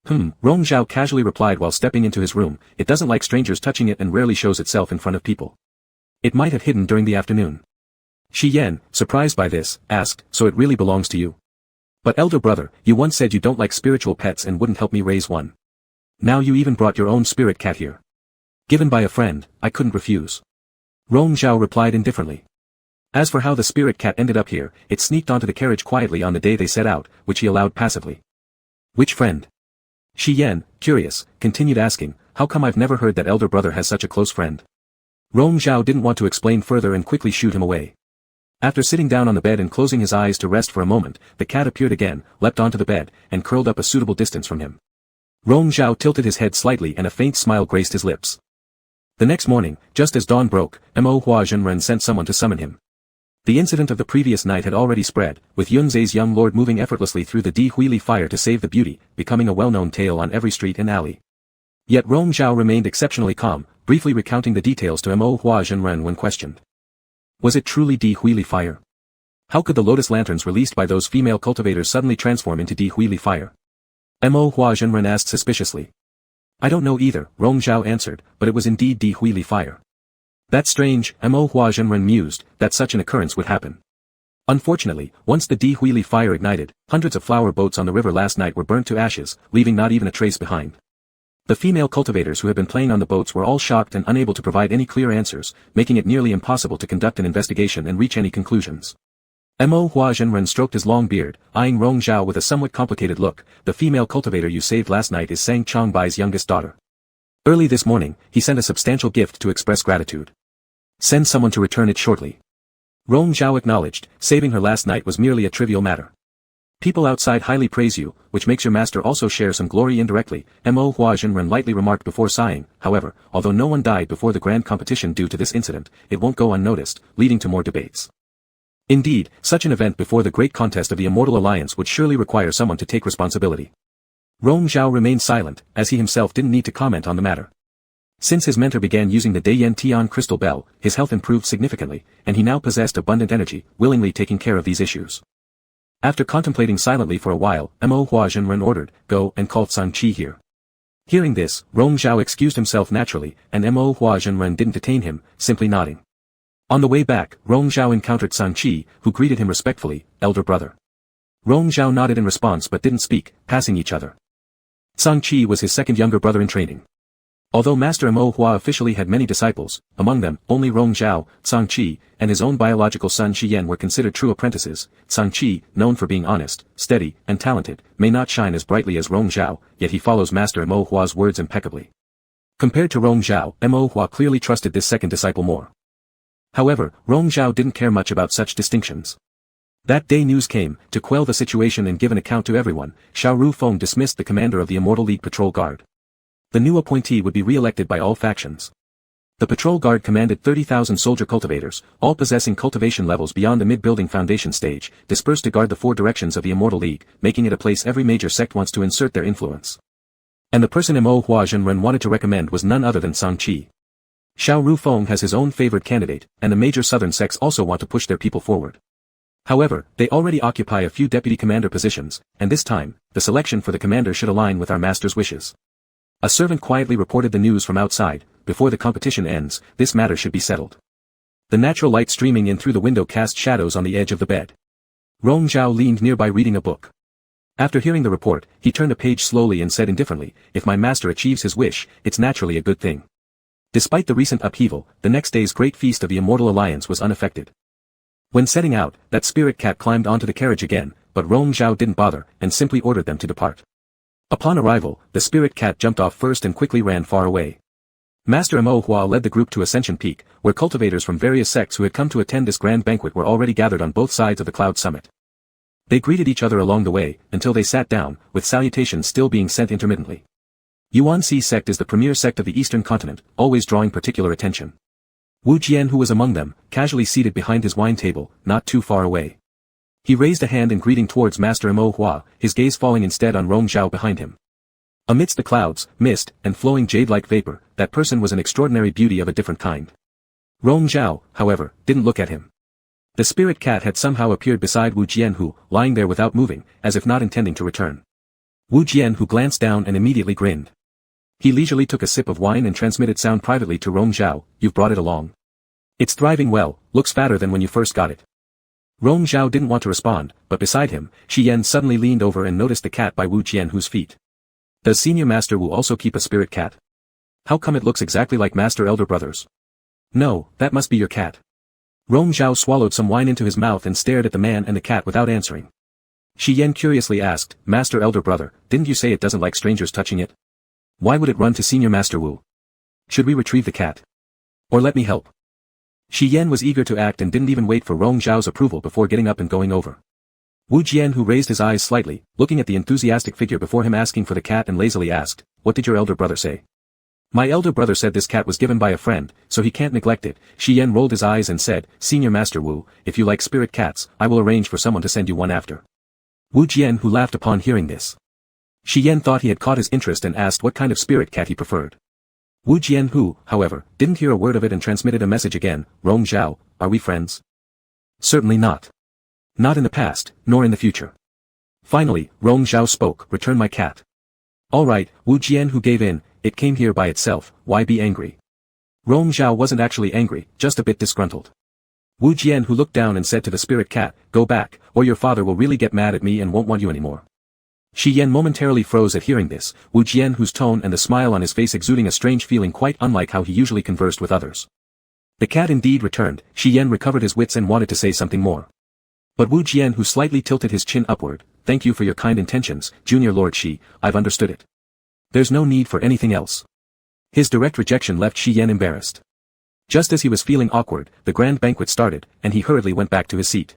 S1: Rong Zhao casually replied while stepping into his room, "It doesn't like strangers touching it and rarely shows itself in front of people. It might have hidden during the afternoon." Shi Yan, surprised by this, asked, "So it really belongs to you? But elder brother, you once said you don't like spiritual pets and wouldn't help me raise one. Now you even brought your own spirit cat here. Given by a friend, I couldn't refuse." Rong Zhao replied indifferently. As for how the spirit cat ended up here, it sneaked onto the carriage quietly on the day they set out, which he allowed passively. "Which friend?" Shi Yan, curious, continued asking, "How come I've never heard that elder brother has such a close friend?" Rong Zhao didn't want to explain further and quickly shooed him away. After sitting down on the bed and closing his eyes to rest for a moment, the cat appeared again, leapt onto the bed, and curled up a suitable distance from him. Rong Zhao tilted his head slightly and a faint smile graced his lips. The next morning, just as dawn broke, Mo Hua Zhenren sent someone to summon him. The incident of the previous night had already spread, with Yunzai's young lord moving effortlessly through the Di Huili fire to save the beauty, becoming a well-known tale on every street and alley. Yet Rong Zhao remained exceptionally calm, briefly recounting the details to Mo Hua Zhenren when questioned. Was it truly Di Huili fire? How could the lotus lanterns released by those female cultivators suddenly transform into Di Huili fire? Mo Hua Zhenren asked suspiciously. "I don't know either," Rong Zhao answered, "but it was indeed Di Huili fire." "That's strange," Mo Hua Zhenren mused, "that such an occurrence would happen. Unfortunately, once the Di Huili fire ignited, hundreds of flower boats on the river last night were burnt to ashes, leaving not even a trace behind. The female cultivators who had been playing on the boats were all shocked and unable to provide any clear answers, making it nearly impossible to conduct an investigation and reach any conclusions. Mo Huazhenren stroked his long beard, eyeing Rong Zhao with a somewhat complicated look. The female cultivator you saved last night is Sang Chongbai's youngest daughter. Early this morning, he sent a substantial gift to express gratitude. Send someone to return it shortly. Rong Zhao acknowledged, saving her last night was merely a trivial matter. People outside highly praise you, which makes your master also share some glory indirectly, Mo Huazhenren lightly remarked before sighing. However, although no one died before the grand competition due to this incident, it won't go unnoticed, leading to more debates. Indeed, such an event before the great contest of the Immortal Alliance would surely require someone to take responsibility. Rong Zhao remained silent, as he himself didn't need to comment on the matter. Since his mentor began using the Daiyan Tian crystal bell, his health improved significantly, and he now possessed abundant energy, willingly taking care of these issues. After contemplating silently for a while, Mo Huazhenren ordered, "Go and call Sang Qi here." Hearing this, Rong Zhao excused himself naturally, and Mo Huazhenren didn't detain him, simply nodding. On the way back, Rong Zhao encountered Sang Qi, who greeted him respectfully, "Elder brother." Rong Zhao nodded in response but didn't speak, passing each other. Sang Qi was his second younger brother in training. Although Master Mo Hua officially had many disciples, among them, only Rong Zhao, Sang Qi, and his own biological son Shiyan were considered true apprentices. Sang Qi, known for being honest, steady, and talented, may not shine as brightly as Rong Zhao, yet he follows Master Mo Hua's words impeccably. Compared to Rong Zhao, Mo Hua clearly trusted this second disciple more. However, Rong Zhao didn't care much about such distinctions. That day news came. To quell the situation and give an account to everyone, Xiao Rufeng dismissed the commander of the Immortal League Patrol Guard. The new appointee would be re-elected by all factions. The Patrol Guard commanded 30,000 soldier cultivators, all possessing cultivation levels beyond the mid-building foundation stage, dispersed to guard the four directions of the Immortal League, making it a place every major sect wants to insert their influence. And the person Mo Huazhenren wanted to recommend was none other than Sang Qi. Xiao Rufeng has his own favored candidate, and the major southern sects also want to push their people forward. However, they already occupy a few deputy commander positions, and this time, the selection for the commander should align with our master's wishes. A servant quietly reported the news from outside. Before the competition ends, this matter should be settled. The natural light streaming in through the window cast shadows on the edge of the bed. Rong Zhao leaned nearby reading a book. After hearing the report, he turned a page slowly and said indifferently, "If my master achieves his wish, it's naturally a good thing." Despite the recent upheaval, the next day's great feast of the Immortal Alliance was unaffected. When setting out, that spirit cat climbed onto the carriage again, but Rong Zhao didn't bother, and simply ordered them to depart. Upon arrival, the spirit cat jumped off first and quickly ran far away. Master Mo Hua led the group to Ascension Peak, where cultivators from various sects who had come to attend this grand banquet were already gathered on both sides of the cloud summit. They greeted each other along the way, until they sat down, with salutations still being sent intermittently. Yuan-Si sect is the premier sect of the eastern continent, always drawing particular attention. Wu Jian, who was among them, casually seated behind his wine table, not too far away. He raised a hand in greeting towards Master Mo Hua, his gaze falling instead on Rong Zhao behind him. Amidst the clouds, mist, and flowing jade-like vapor, that person was an extraordinary beauty of a different kind. Rong Zhao, however, didn't look at him. The spirit cat had somehow appeared beside Wu Jian, who, lying there without moving, as if not intending to return. Wu Jian, who glanced down and immediately grinned. He leisurely took a sip of wine and transmitted sound privately to Rong Zhao, "You've brought it along. It's thriving well, looks fatter than when you first got it." Rong Zhao didn't want to respond, but beside him, Shiyan suddenly leaned over and noticed the cat by Wu Jianhu's feet. "Does Senior Master Wu also keep a spirit cat? How come it looks exactly like Master Elder Brother's?" "No, that must be your cat." Rong Zhao swallowed some wine into his mouth and stared at the man and the cat without answering. Shiyan curiously asked, "Master Elder Brother, didn't you say it doesn't like strangers touching it? Why would it run to Senior Master Wu? Should we retrieve the cat? Or let me help?" Shiyan was eager to act and didn't even wait for Rong Zhao's approval before getting up and going over. Wu Jianhu raised his eyes slightly, looking at the enthusiastic figure before him asking for the cat, and lazily asked, "What did your elder brother say?" "My elder brother said this cat was given by a friend, so he can't neglect it." Shiyan rolled his eyes and said, "Senior Master Wu, if you like spirit cats, I will arrange for someone to send you one after." Wu Jianhu laughed upon hearing this. Shiyan thought he had caught his interest and asked what kind of spirit cat he preferred. Wu Jianhu, however, didn't hear a word of it and transmitted a message again, "Rong Zhao, are we friends?" "Certainly not. Not in the past, nor in the future." Finally, Rong Zhao spoke, "Return my cat." "All right," Wu Jianhu gave in, "it came here by itself, why be angry?" Rong Zhao wasn't actually angry, just a bit disgruntled. Wu Jianhu looked down and said to the spirit cat, "Go back, or your father will really get mad at me and won't want you anymore." Shiyan momentarily froze at hearing this, Wu Jianhu's tone and the smile on his face exuding a strange feeling quite unlike how he usually conversed with others. The cat indeed returned. Shiyan recovered his wits and wanted to say something more. But Wu Jian, who slightly tilted his chin upward, "Thank you for your kind intentions, Junior Lord Shi, I've understood it. There's no need for anything else." His direct rejection left Shi Yan embarrassed. Just as he was feeling awkward, the grand banquet started, and he hurriedly went back to his seat.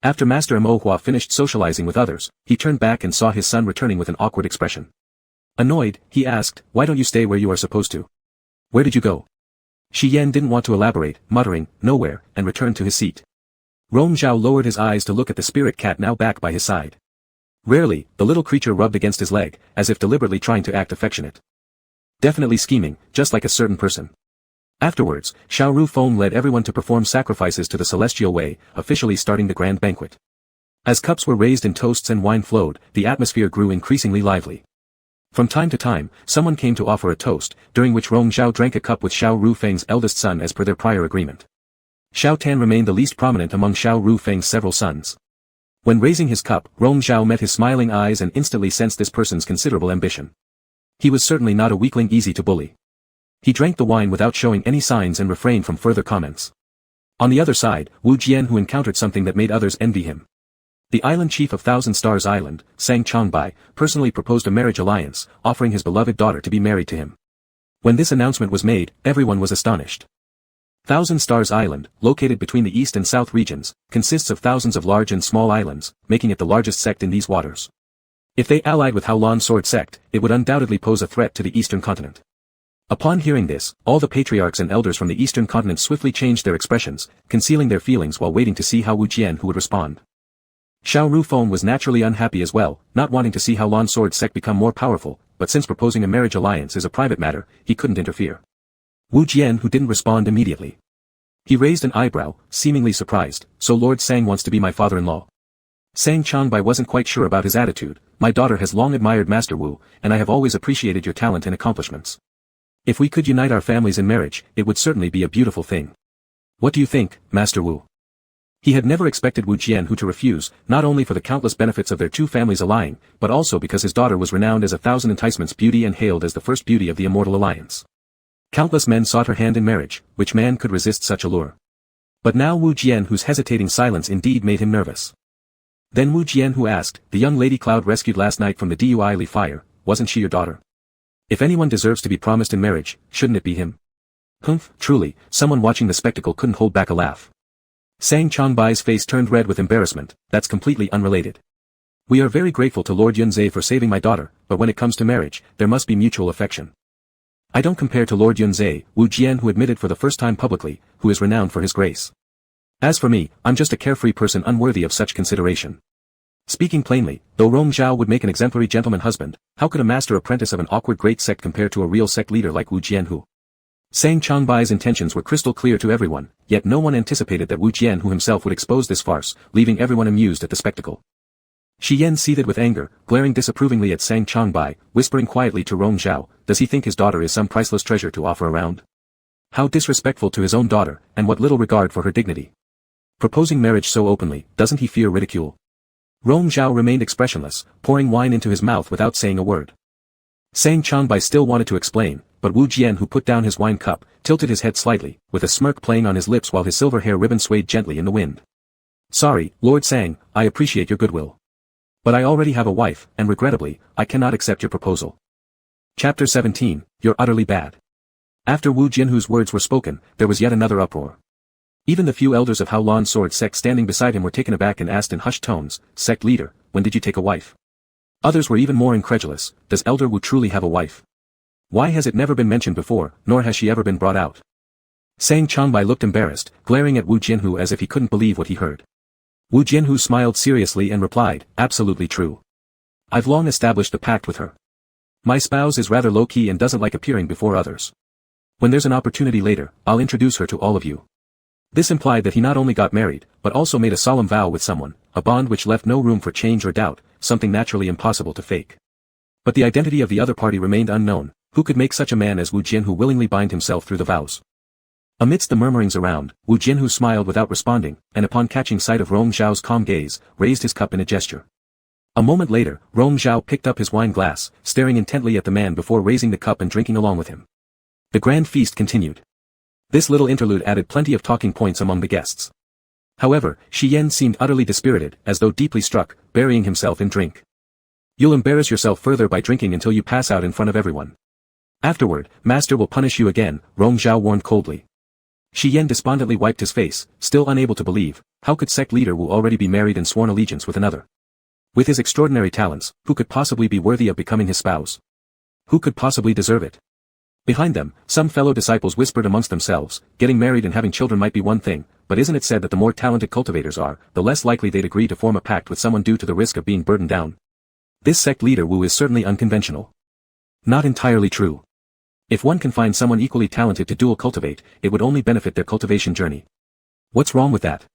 S1: After Master Mo Hua finished socializing with others, he turned back and saw his son returning with an awkward expression. Annoyed, he asked, "Why don't you stay where you are supposed to? Where did you go?" Shi Yan didn't want to elaborate, muttering, "Nowhere," and returned to his seat. Rong Zhao lowered his eyes to look at the spirit cat now back by his side. Rarely, the little creature rubbed against his leg, as if deliberately trying to act affectionate. Definitely scheming, just like a certain person. Afterwards, Xiao Ru Feng led everyone to perform sacrifices to the celestial way, officially starting the grand banquet. As cups were raised and toasts and wine flowed, the atmosphere grew increasingly lively. From time to time, someone came to offer a toast, during which Rong Zhao drank a cup with Xiao Ru Feng's eldest son as per their prior agreement. Xiao Tan remained the least prominent among Xiao Ru Feng's several sons. When raising his cup, Rong Zhao met his smiling eyes and instantly sensed this person's considerable ambition. He was certainly not a weakling easy to bully. He drank the wine without showing any signs and refrained from further comments. On the other side, Wu Jian, who encountered something that made others envy him. The island chief of Thousand Stars Island, Sang Changbai, personally proposed a marriage alliance, offering his beloved daughter to be married to him. When this announcement was made, everyone was astonished. Thousand Stars Island, located between the east and south regions, consists of thousands of large and small islands, making it the largest sect in these waters. If they allied with Haolan Sword Sect, it would undoubtedly pose a threat to the eastern continent. Upon hearing this, all the patriarchs and elders from the eastern continent swiftly changed their expressions, concealing their feelings while waiting to see how Wu Jian who would respond. Xiao Ru Feng was naturally unhappy as well, not wanting to see Haolan Sword Sect become more powerful, but since proposing a marriage alliance is a private matter, he couldn't interfere. Wu Jian who didn't respond immediately. He raised an eyebrow, seemingly surprised, "So Lord Sang wants to be my father-in-law?" Sang Changbai wasn't quite sure about his attitude. "My daughter has long admired Master Wu, and I have always appreciated your talent and accomplishments. If we could unite our families in marriage, it would certainly be a beautiful thing. What do you think, Master Wu?" He had never expected Wu Jianhu to refuse, not only for the countless benefits of their two families allying, but also because his daughter was renowned as a thousand enticements beauty and hailed as the first beauty of the immortal alliance. Countless men sought her hand in marriage, which man could resist such allure? But now Wu Jianhu's hesitating silence indeed made him nervous. Then Wu Jianhu asked, "The young lady Cloud rescued last night from the Dui fire, wasn't she your daughter? If anyone deserves to be promised in marriage, shouldn't it be him?" Humph, truly, someone watching the spectacle couldn't hold back a laugh. Sang Changbai's face turned red with embarrassment. "That's completely unrelated. We are very grateful to Lord Yunzhe for saving my daughter, but when it comes to marriage, there must be mutual affection. I don't compare to Lord Yunzhe," Wu Jianhu admitted for the first time publicly, "who is renowned for his grace. As for me, I'm just a carefree person unworthy of such consideration." Speaking plainly, though Rong Zhao would make an exemplary gentleman husband, how could a master apprentice of an awkward great sect compare to a real sect leader like Wu Jianhu? Sang Changbai's intentions were crystal clear to everyone, yet no one anticipated that Wu Jianhu himself would expose this farce, leaving everyone amused at the spectacle. Shi Yan seethed with anger, glaring disapprovingly at Sang Changbai, whispering quietly to Rong Zhao, "Does he think his daughter is some priceless treasure to offer around? How disrespectful to his own daughter, and what little regard for her dignity. Proposing marriage so openly, doesn't he fear ridicule?" Rong Zhao remained expressionless, pouring wine into his mouth without saying a word. Sang Changbai still wanted to explain, but Wu Jian, who put down his wine cup, tilted his head slightly, with a smirk playing on his lips while his silver hair ribbon swayed gently in the wind. "Sorry, Lord Sang, I appreciate your goodwill. But I already have a wife, and regrettably, I cannot accept your proposal." Chapter 17, You're Utterly Bad. After Wu Jianhu's words were spoken, there was yet another uproar. Even the few elders of Haolan Sword Sect standing beside him were taken aback and asked in hushed tones, "Sect leader, when did you take a wife?" Others were even more incredulous, "Does Elder Wu truly have a wife? Why has it never been mentioned before, nor has she ever been brought out?" Sang Changbai looked embarrassed, glaring at Wu Jianhu as if he couldn't believe what he heard. Wu Jianhu smiled seriously and replied, "Absolutely true. I've long established a pact with her. My spouse is rather low-key and doesn't like appearing before others. When there's an opportunity later, I'll introduce her to all of you." This implied that he not only got married, but also made a solemn vow with someone, a bond which left no room for change or doubt, something naturally impossible to fake. But the identity of the other party remained unknown. Who could make such a man as Wu Jianhu willingly bind himself through the vows? Amidst the murmurings around, Wu Jianhu smiled without responding, and upon catching sight of Rong Zhao's calm gaze, raised his cup in a gesture. A moment later, Rong Zhao picked up his wine glass, staring intently at the man before raising the cup and drinking along with him. The grand feast continued. This little interlude added plenty of talking points among the guests. However, Shi Yan seemed utterly dispirited, as though deeply struck, burying himself in drink. You'll embarrass yourself further by drinking until you pass out in front of everyone. Afterward, master will punish you again, Rong Zhao warned coldly. Shi Yan despondently wiped his face, still unable to believe, how could sect leader Wu already be married and sworn allegiance with another? With his extraordinary talents, who could possibly be worthy of becoming his spouse? Who could possibly deserve it? Behind them, some fellow disciples whispered amongst themselves, getting married and having children might be one thing, but isn't it said that the more talented cultivators are, the less likely they'd agree to form a pact with someone due to the risk of being burdened down? This sect leader Wu is certainly unconventional. Not entirely true. If one can find someone equally talented to dual cultivate, it would only benefit their cultivation journey. What's wrong with that?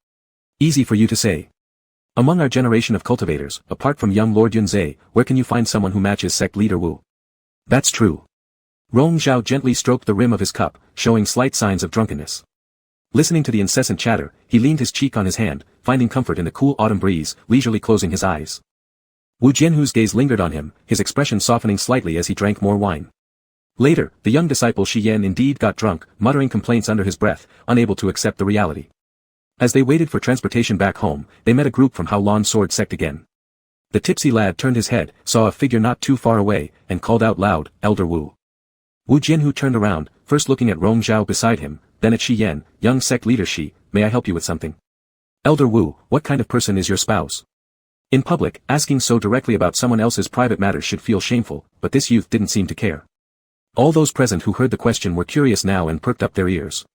S1: Easy for you to say. Among our generation of cultivators, apart from young Lord Yunzhe, where can you find someone who matches sect leader Wu? That's true. Rong Zhao gently stroked the rim of his cup, showing slight signs of drunkenness. Listening to the incessant chatter, he leaned his cheek on his hand, finding comfort in the cool autumn breeze, leisurely closing his eyes. Wu Jianhu's gaze lingered on him, his expression softening slightly as he drank more wine. Later, the young disciple Shi Yan indeed got drunk, muttering complaints under his breath, unable to accept the reality. As they waited for transportation back home, they met a group from Hao Lan Sword Sect again. The tipsy lad turned his head, saw a figure not too far away, and called out loud, "Elder Wu." Wu Jianhu turned around, first looking at Rong Zhao beside him, then at Shi Yan, "Young sect leader Shi, may I help you with something?" "Elder Wu, what kind of person is your spouse?" In public, asking so directly about someone else's private matters should feel shameful, but this youth didn't seem to care. All those present who heard the question were curious now and perked up their ears.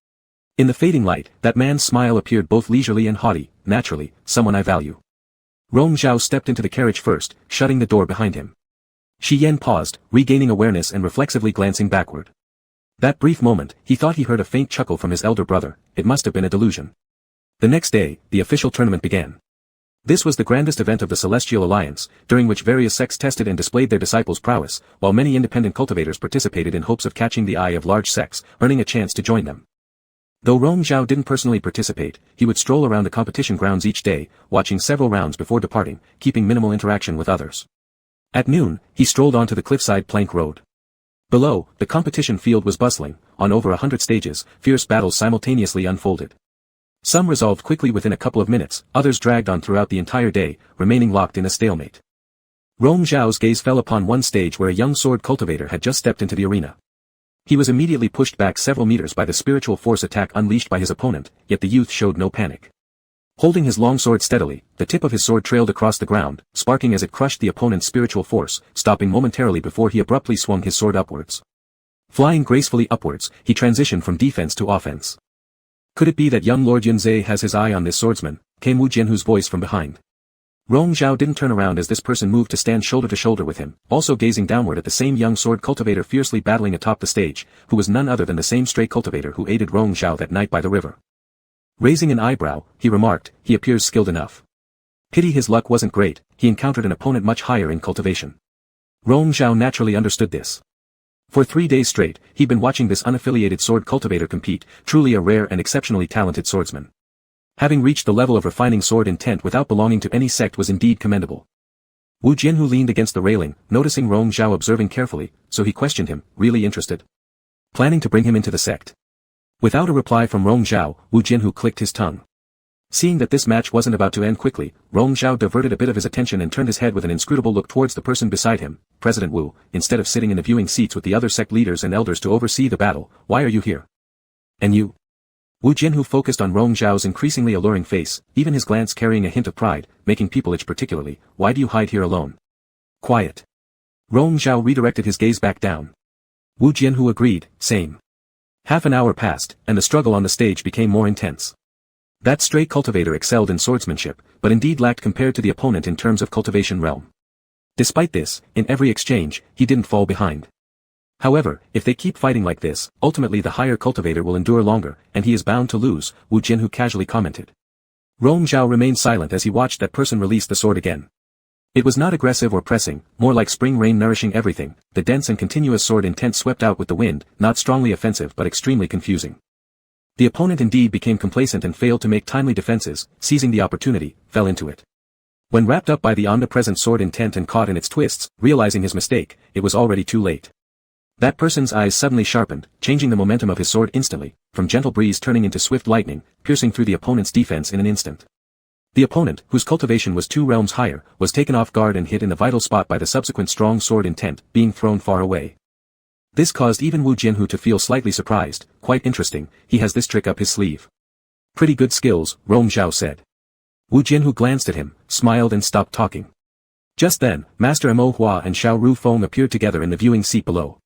S1: In the fading light, that man's smile appeared both leisurely and haughty. "Naturally, someone I value." Rong Zhao stepped into the carriage first, shutting the door behind him. Shi Yan paused, regaining awareness and reflexively glancing backward. That brief moment, he thought he heard a faint chuckle from his elder brother. It must have been a delusion. The next day, the official tournament began. This was the grandest event of the Celestial Alliance, during which various sects tested and displayed their disciples' prowess, while many independent cultivators participated in hopes of catching the eye of large sects, earning a chance to join them. Though Rong Zhao didn't personally participate, he would stroll around the competition grounds each day, watching several rounds before departing, keeping minimal interaction with others. At noon, he strolled onto the cliffside plank road. Below, the competition field was bustling, on over 100 stages, fierce battles simultaneously unfolded. Some resolved quickly within a couple of minutes, others dragged on throughout the entire day, remaining locked in a stalemate. Rong Zhao's gaze fell upon one stage where a young sword cultivator had just stepped into the arena. He was immediately pushed back several meters by the spiritual force attack unleashed by his opponent, yet the youth showed no panic. Holding his long sword steadily, the tip of his sword trailed across the ground, sparking as it crushed the opponent's spiritual force, stopping momentarily before he abruptly swung his sword upwards. Flying gracefully upwards, he transitioned from defense to offense. "Could it be that young Lord Yunzhe has his eye on this swordsman?" came Wu Jianhu's voice from behind. Rong Zhao didn't turn around as this person moved to stand shoulder to shoulder with him, also gazing downward at the same young sword cultivator fiercely battling atop the stage, who was none other than the same stray cultivator who aided Rong Zhao that night by the river. Raising an eyebrow, he remarked, "He appears skilled enough. Pity his luck wasn't great, he encountered an opponent much higher in cultivation." Rong Zhao naturally understood this. For 3 days straight, he'd been watching this unaffiliated sword cultivator compete, truly a rare and exceptionally talented swordsman. Having reached the level of refining sword intent without belonging to any sect was indeed commendable. Wu Jianhu leaned against the railing, noticing Rong Zhao observing carefully, so he questioned him, really interested. Planning to bring him into the sect. Without a reply from Rong Zhao, Wu Jianhu clicked his tongue. Seeing that this match wasn't about to end quickly, Rong Zhao diverted a bit of his attention and turned his head with an inscrutable look towards the person beside him. "President Wu, instead of sitting in the viewing seats with the other sect leaders and elders to oversee the battle, why are you here? And you?" Wu Jianhu focused on Rong Zhao's increasingly alluring face, even his glance carrying a hint of pride, making people itch particularly. "Why do you hide here alone?" "Quiet." Rong Zhao redirected his gaze back down. Wu Jianhu agreed, "Same." Half an hour passed, and the struggle on the stage became more intense. That stray cultivator excelled in swordsmanship, but indeed lacked compared to the opponent in terms of cultivation realm. Despite this, in every exchange, he didn't fall behind. However, if they keep fighting like this, ultimately the higher cultivator will endure longer, and he is bound to lose, Wu Jianhu casually commented. Rong Zhao remained silent as he watched that person release the sword again. It was not aggressive or pressing, more like spring rain nourishing everything. The dense and continuous sword intent swept out with the wind, not strongly offensive but extremely confusing. The opponent indeed became complacent and failed to make timely defenses, seizing the opportunity, fell into it. When wrapped up by the omnipresent sword intent and caught in its twists, realizing his mistake, it was already too late. That person's eyes suddenly sharpened, changing the momentum of his sword instantly, from gentle breeze turning into swift lightning, piercing through the opponent's defense in an instant. The opponent, whose cultivation was 2 realms higher, was taken off guard and hit in the vital spot by the subsequent strong sword intent, being thrown far away. This caused even Wu Jianhu to feel slightly surprised. Quite interesting, he has this trick up his sleeve. Pretty good skills, Rong Zhao said. Wu Jianhu glanced at him, smiled and stopped talking. Just then, Master Mo Hua and Xiao Ru Feng appeared together in the viewing seat below.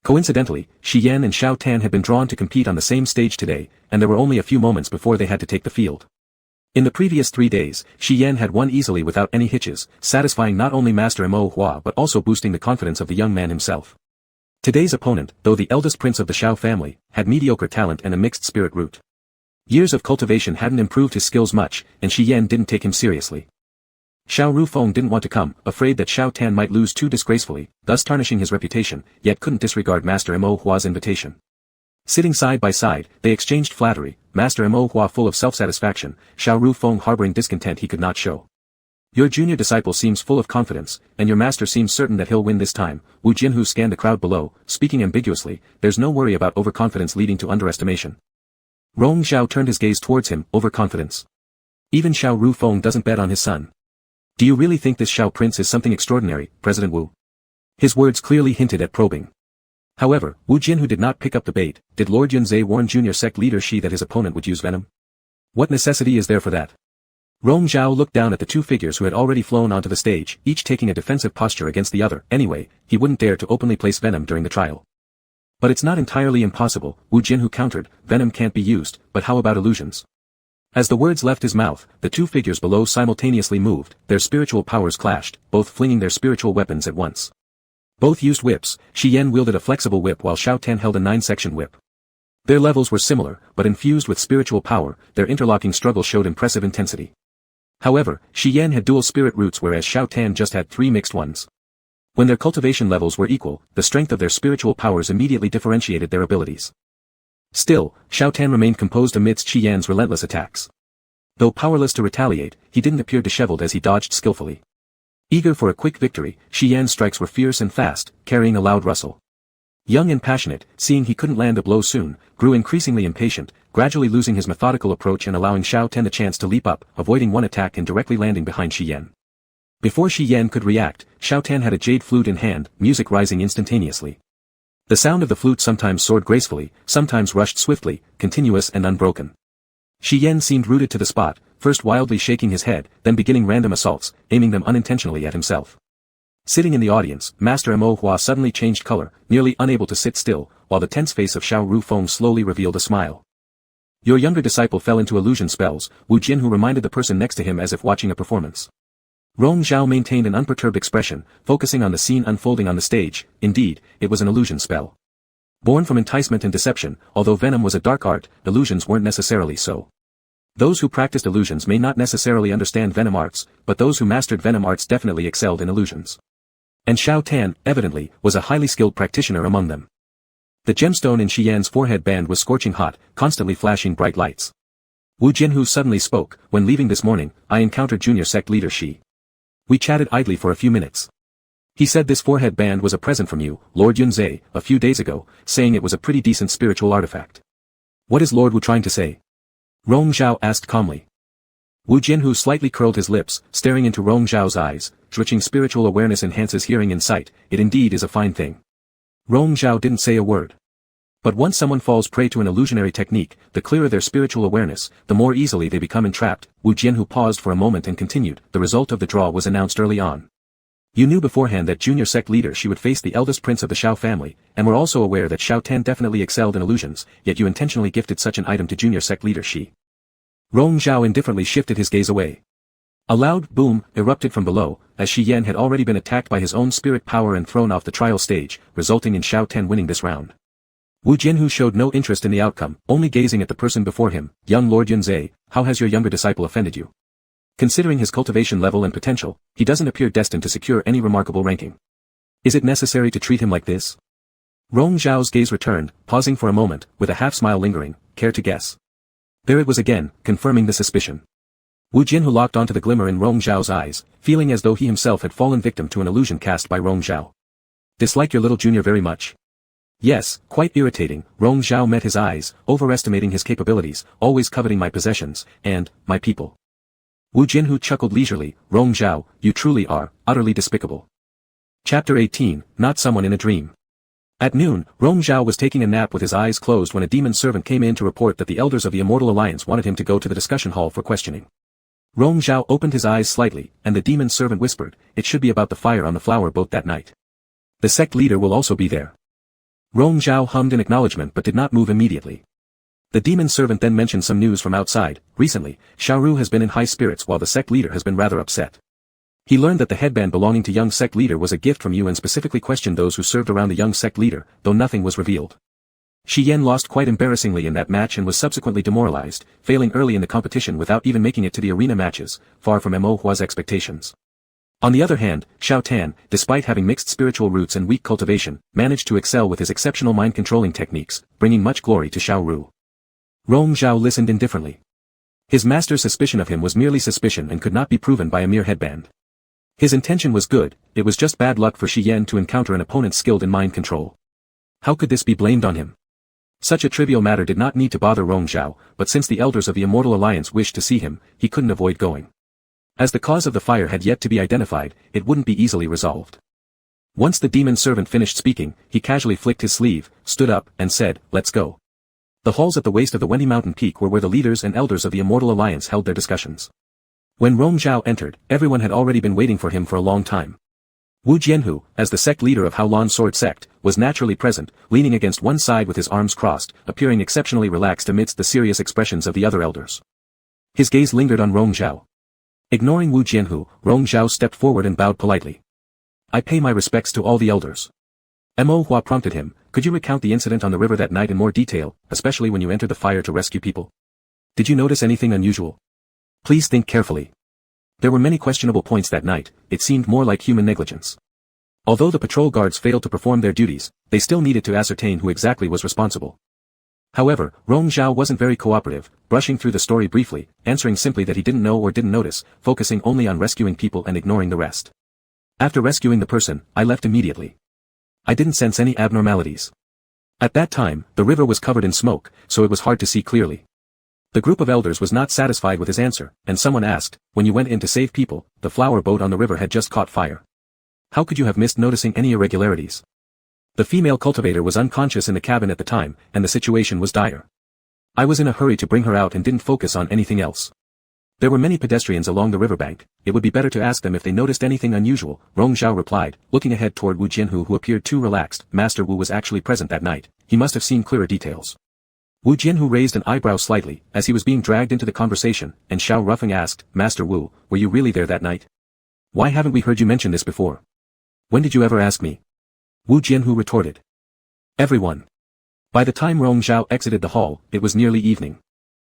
S1: Coincidentally, Shi Yan and Xiao Tan had been drawn to compete on the same stage today, and there were only a few moments before they had to take the field. In the previous 3 days, Shi Yan had won easily without any hitches, satisfying not only Master Mo Hua but also boosting the confidence of the young man himself. Today's opponent, though the eldest prince of the Xiao family, had mediocre talent and a mixed spirit root. Years of cultivation hadn't improved his skills much, and Shi Yan didn't take him seriously. Xiao Ru Feng didn't want to come, afraid that Xiao Tan might lose too disgracefully, thus tarnishing his reputation, yet couldn't disregard Master Mo Hua's invitation. Sitting side by side, they exchanged flattery, Master Mo Hua full of self-satisfaction, Xiao Ru Feng harboring discontent he could not show. Your junior disciple seems full of confidence, and your master seems certain that he'll win this time. Wu Jianhu scanned the crowd below, speaking ambiguously, there's no worry about overconfidence leading to underestimation. Rong Zhao turned his gaze towards him, overconfidence. Even Xiao Ru Feng doesn't bet on his son. Do you really think this Xiao prince is something extraordinary, President Wu? His words clearly hinted at probing. However, Wu Jianhu did not pick up the bait. Did Lord Yunzhe warn junior sect leader Shi that his opponent would use venom? What necessity is there for that? Rong Zhao looked down at the 2 figures who had already flown onto the stage, each taking a defensive posture against the other. Anyway, he wouldn't dare to openly place venom during the trial. But it's not entirely impossible, Wu Jianhu countered, venom can't be used, but how about illusions? As the words left his mouth, the 2 figures below simultaneously moved, their spiritual powers clashed, both flinging their spiritual weapons at once. Both used whips. Shi Yan wielded a flexible whip while Xiao Tan held a 9-section whip. Their levels were similar, but infused with spiritual power, their interlocking struggle showed impressive intensity. However, Shi Yan had dual spirit roots whereas Xiao Tan just had 3 mixed ones. When their cultivation levels were equal, the strength of their spiritual powers immediately differentiated their abilities. Still, Xiao Tan remained composed amidst Shi Yan's relentless attacks. Though powerless to retaliate, he didn't appear disheveled as he dodged skillfully. Eager for a quick victory, Shi Yan's strikes were fierce and fast, carrying a loud rustle. Young and passionate, seeing he couldn't land a blow soon, grew increasingly impatient, gradually losing his methodical approach and allowing Xiao Tan the chance to leap up, avoiding one attack and directly landing behind Shi Yan. Before Shi Yan could react, Xiao Tan had a jade flute in hand, music rising instantaneously. The sound of the flute sometimes soared gracefully, sometimes rushed swiftly, continuous and unbroken. Shi Yan seemed rooted to the spot, first wildly shaking his head, then beginning random assaults, aiming them unintentionally at himself. Sitting in the audience, Master Mo Hua suddenly changed color, nearly unable to sit still, while the tense face of Xiao Ru Feng slowly revealed a smile. Your younger disciple fell into illusion spells, Wu Jianhu reminded the person next to him as if watching a performance. Rong Zhao maintained an unperturbed expression, focusing on the scene unfolding on the stage. Indeed, it was an illusion spell. Born from enticement and deception, although venom was a dark art, illusions weren't necessarily so. Those who practiced illusions may not necessarily understand venom arts, but those who mastered venom arts definitely excelled in illusions. And Xiao Tan, evidently, was a highly skilled practitioner among them. The gemstone in Shi Yan's forehead band was scorching hot, constantly flashing bright lights. Wu Jianhu suddenly spoke, when leaving this morning, I encountered junior sect leader Shi. We chatted idly for a few minutes. He said this forehead band was a present from you, Lord Yunzhe, a few days ago, saying it was a pretty decent spiritual artifact. What is Lord Wu trying to say? Rong Zhao asked calmly. Wu Jianhu slightly curled his lips, staring into Rong Zhao's eyes, twitching spiritual awareness enhances hearing and sight, it indeed is a fine thing. Rong Zhao didn't say a word. But once someone falls prey to an illusionary technique, the clearer their spiritual awareness, the more easily they become entrapped. Wu Jianhu paused for a moment and continued, the result of the draw was announced early on. You knew beforehand that junior sect leader Shi would face the eldest prince of the Xiao family, and were also aware that Xiao Tan definitely excelled in illusions, yet you intentionally gifted such an item to junior sect leader Shi. Rong Zhao indifferently shifted his gaze away. A loud boom erupted from below, as Shi Yan had already been attacked by his own spirit power and thrown off the trial stage, resulting in Xiao Tan winning this round. Wu Jianhu showed no interest in the outcome, only gazing at the person before him. Young Lord Yunzhe, how has your younger disciple offended you? Considering his cultivation level and potential, he doesn't appear destined to secure any remarkable ranking. Is it necessary to treat him like this? Rong Zhao's gaze returned, pausing for a moment, with a half-smile lingering. Care to guess? There it was again, confirming the suspicion. Wu Jianhu locked onto the glimmer in Rong Zhao's eyes, feeling as though he himself had fallen victim to an illusion cast by Rong Zhao. Dislike your little junior very much? Yes, quite irritating. Rong Zhao met his eyes, overestimating his capabilities, always coveting my possessions, and, my people. Wu Jianhu chuckled leisurely. Rong Zhao, you truly are, utterly despicable. Chapter 18, Not Someone in a Dream. At noon, Rong Zhao was taking a nap with his eyes closed when a demon servant came in to report that the elders of the Immortal Alliance wanted him to go to the discussion hall for questioning. Rong Zhao opened his eyes slightly, and the demon servant whispered, it should be about the fire on the flower boat that night. The sect leader will also be there. Rong Zhao hummed in acknowledgement but did not move immediately. The demon servant then mentioned some news from outside. Recently, Xiaoru has been in high spirits while the sect leader has been rather upset. He learned that the headband belonging to young sect leader was a gift from you and specifically questioned those who served around the young sect leader, though nothing was revealed. Shi Yan lost quite embarrassingly in that match and was subsequently demoralized, failing early in the competition without even making it to the arena matches, far from Mo Hua's expectations. On the other hand, Xiao Tan, despite having mixed spiritual roots and weak cultivation, managed to excel with his exceptional mind-controlling techniques, bringing much glory to Xiao Ru. Rong Zhao listened indifferently. His master's suspicion of him was merely suspicion and could not be proven by a mere headband. His intention was good, it was just bad luck for Shi Yan to encounter an opponent skilled in mind control. How could this be blamed on him? Such a trivial matter did not need to bother Rong Zhao, but since the elders of the Immortal Alliance wished to see him, he couldn't avoid going. As the cause of the fire had yet to be identified, it wouldn't be easily resolved. Once the demon servant finished speaking, he casually flicked his sleeve, stood up, and said, let's go. The halls at the waist of the Wendy Mountain Peak were where the leaders and elders of the Immortal Alliance held their discussions. When Rong Zhao entered, everyone had already been waiting for him for a long time. Wu Jianhu, as the sect leader of Haolan Sword Sect, was naturally present, leaning against one side with his arms crossed, appearing exceptionally relaxed amidst the serious expressions of the other elders. His gaze lingered on Rong Zhao. Ignoring Wu Jianhu, Rong Zhao stepped forward and bowed politely. I pay my respects to all the elders. Mo Hua prompted him, could you recount the incident on the river that night in more detail, especially when you entered the fire to rescue people? Did you notice anything unusual? Please think carefully. There were many questionable points that night, it seemed more like human negligence. Although the patrol guards failed to perform their duties, they still needed to ascertain who exactly was responsible. However, Rong Zhao wasn't very cooperative, brushing through the story briefly, answering simply that he didn't know or didn't notice, focusing only on rescuing people and ignoring the rest. After rescuing the person, I left immediately. I didn't sense any abnormalities. At that time, the river was covered in smoke, so it was hard to see clearly. The group of elders was not satisfied with his answer, and someone asked, when you went in to save people, the flower boat on the river had just caught fire. How could you have missed noticing any irregularities? The female cultivator was unconscious in the cabin at the time, and the situation was dire. I was in a hurry to bring her out and didn't focus on anything else. There were many pedestrians along the riverbank, it would be better to ask them if they noticed anything unusual, Rong Zhao replied, looking ahead toward Wu Jianhu who appeared too relaxed. Master Wu was actually present that night, he must have seen clearer details. Wu Jianhu raised an eyebrow slightly, as he was being dragged into the conversation, and Xiao Ruffing asked, Master Wu, were you really there that night? Why haven't we heard you mention this before? When did you ever ask me? Wu Jianhu retorted. Everyone. By the time Rong Zhao exited the hall, it was nearly evening.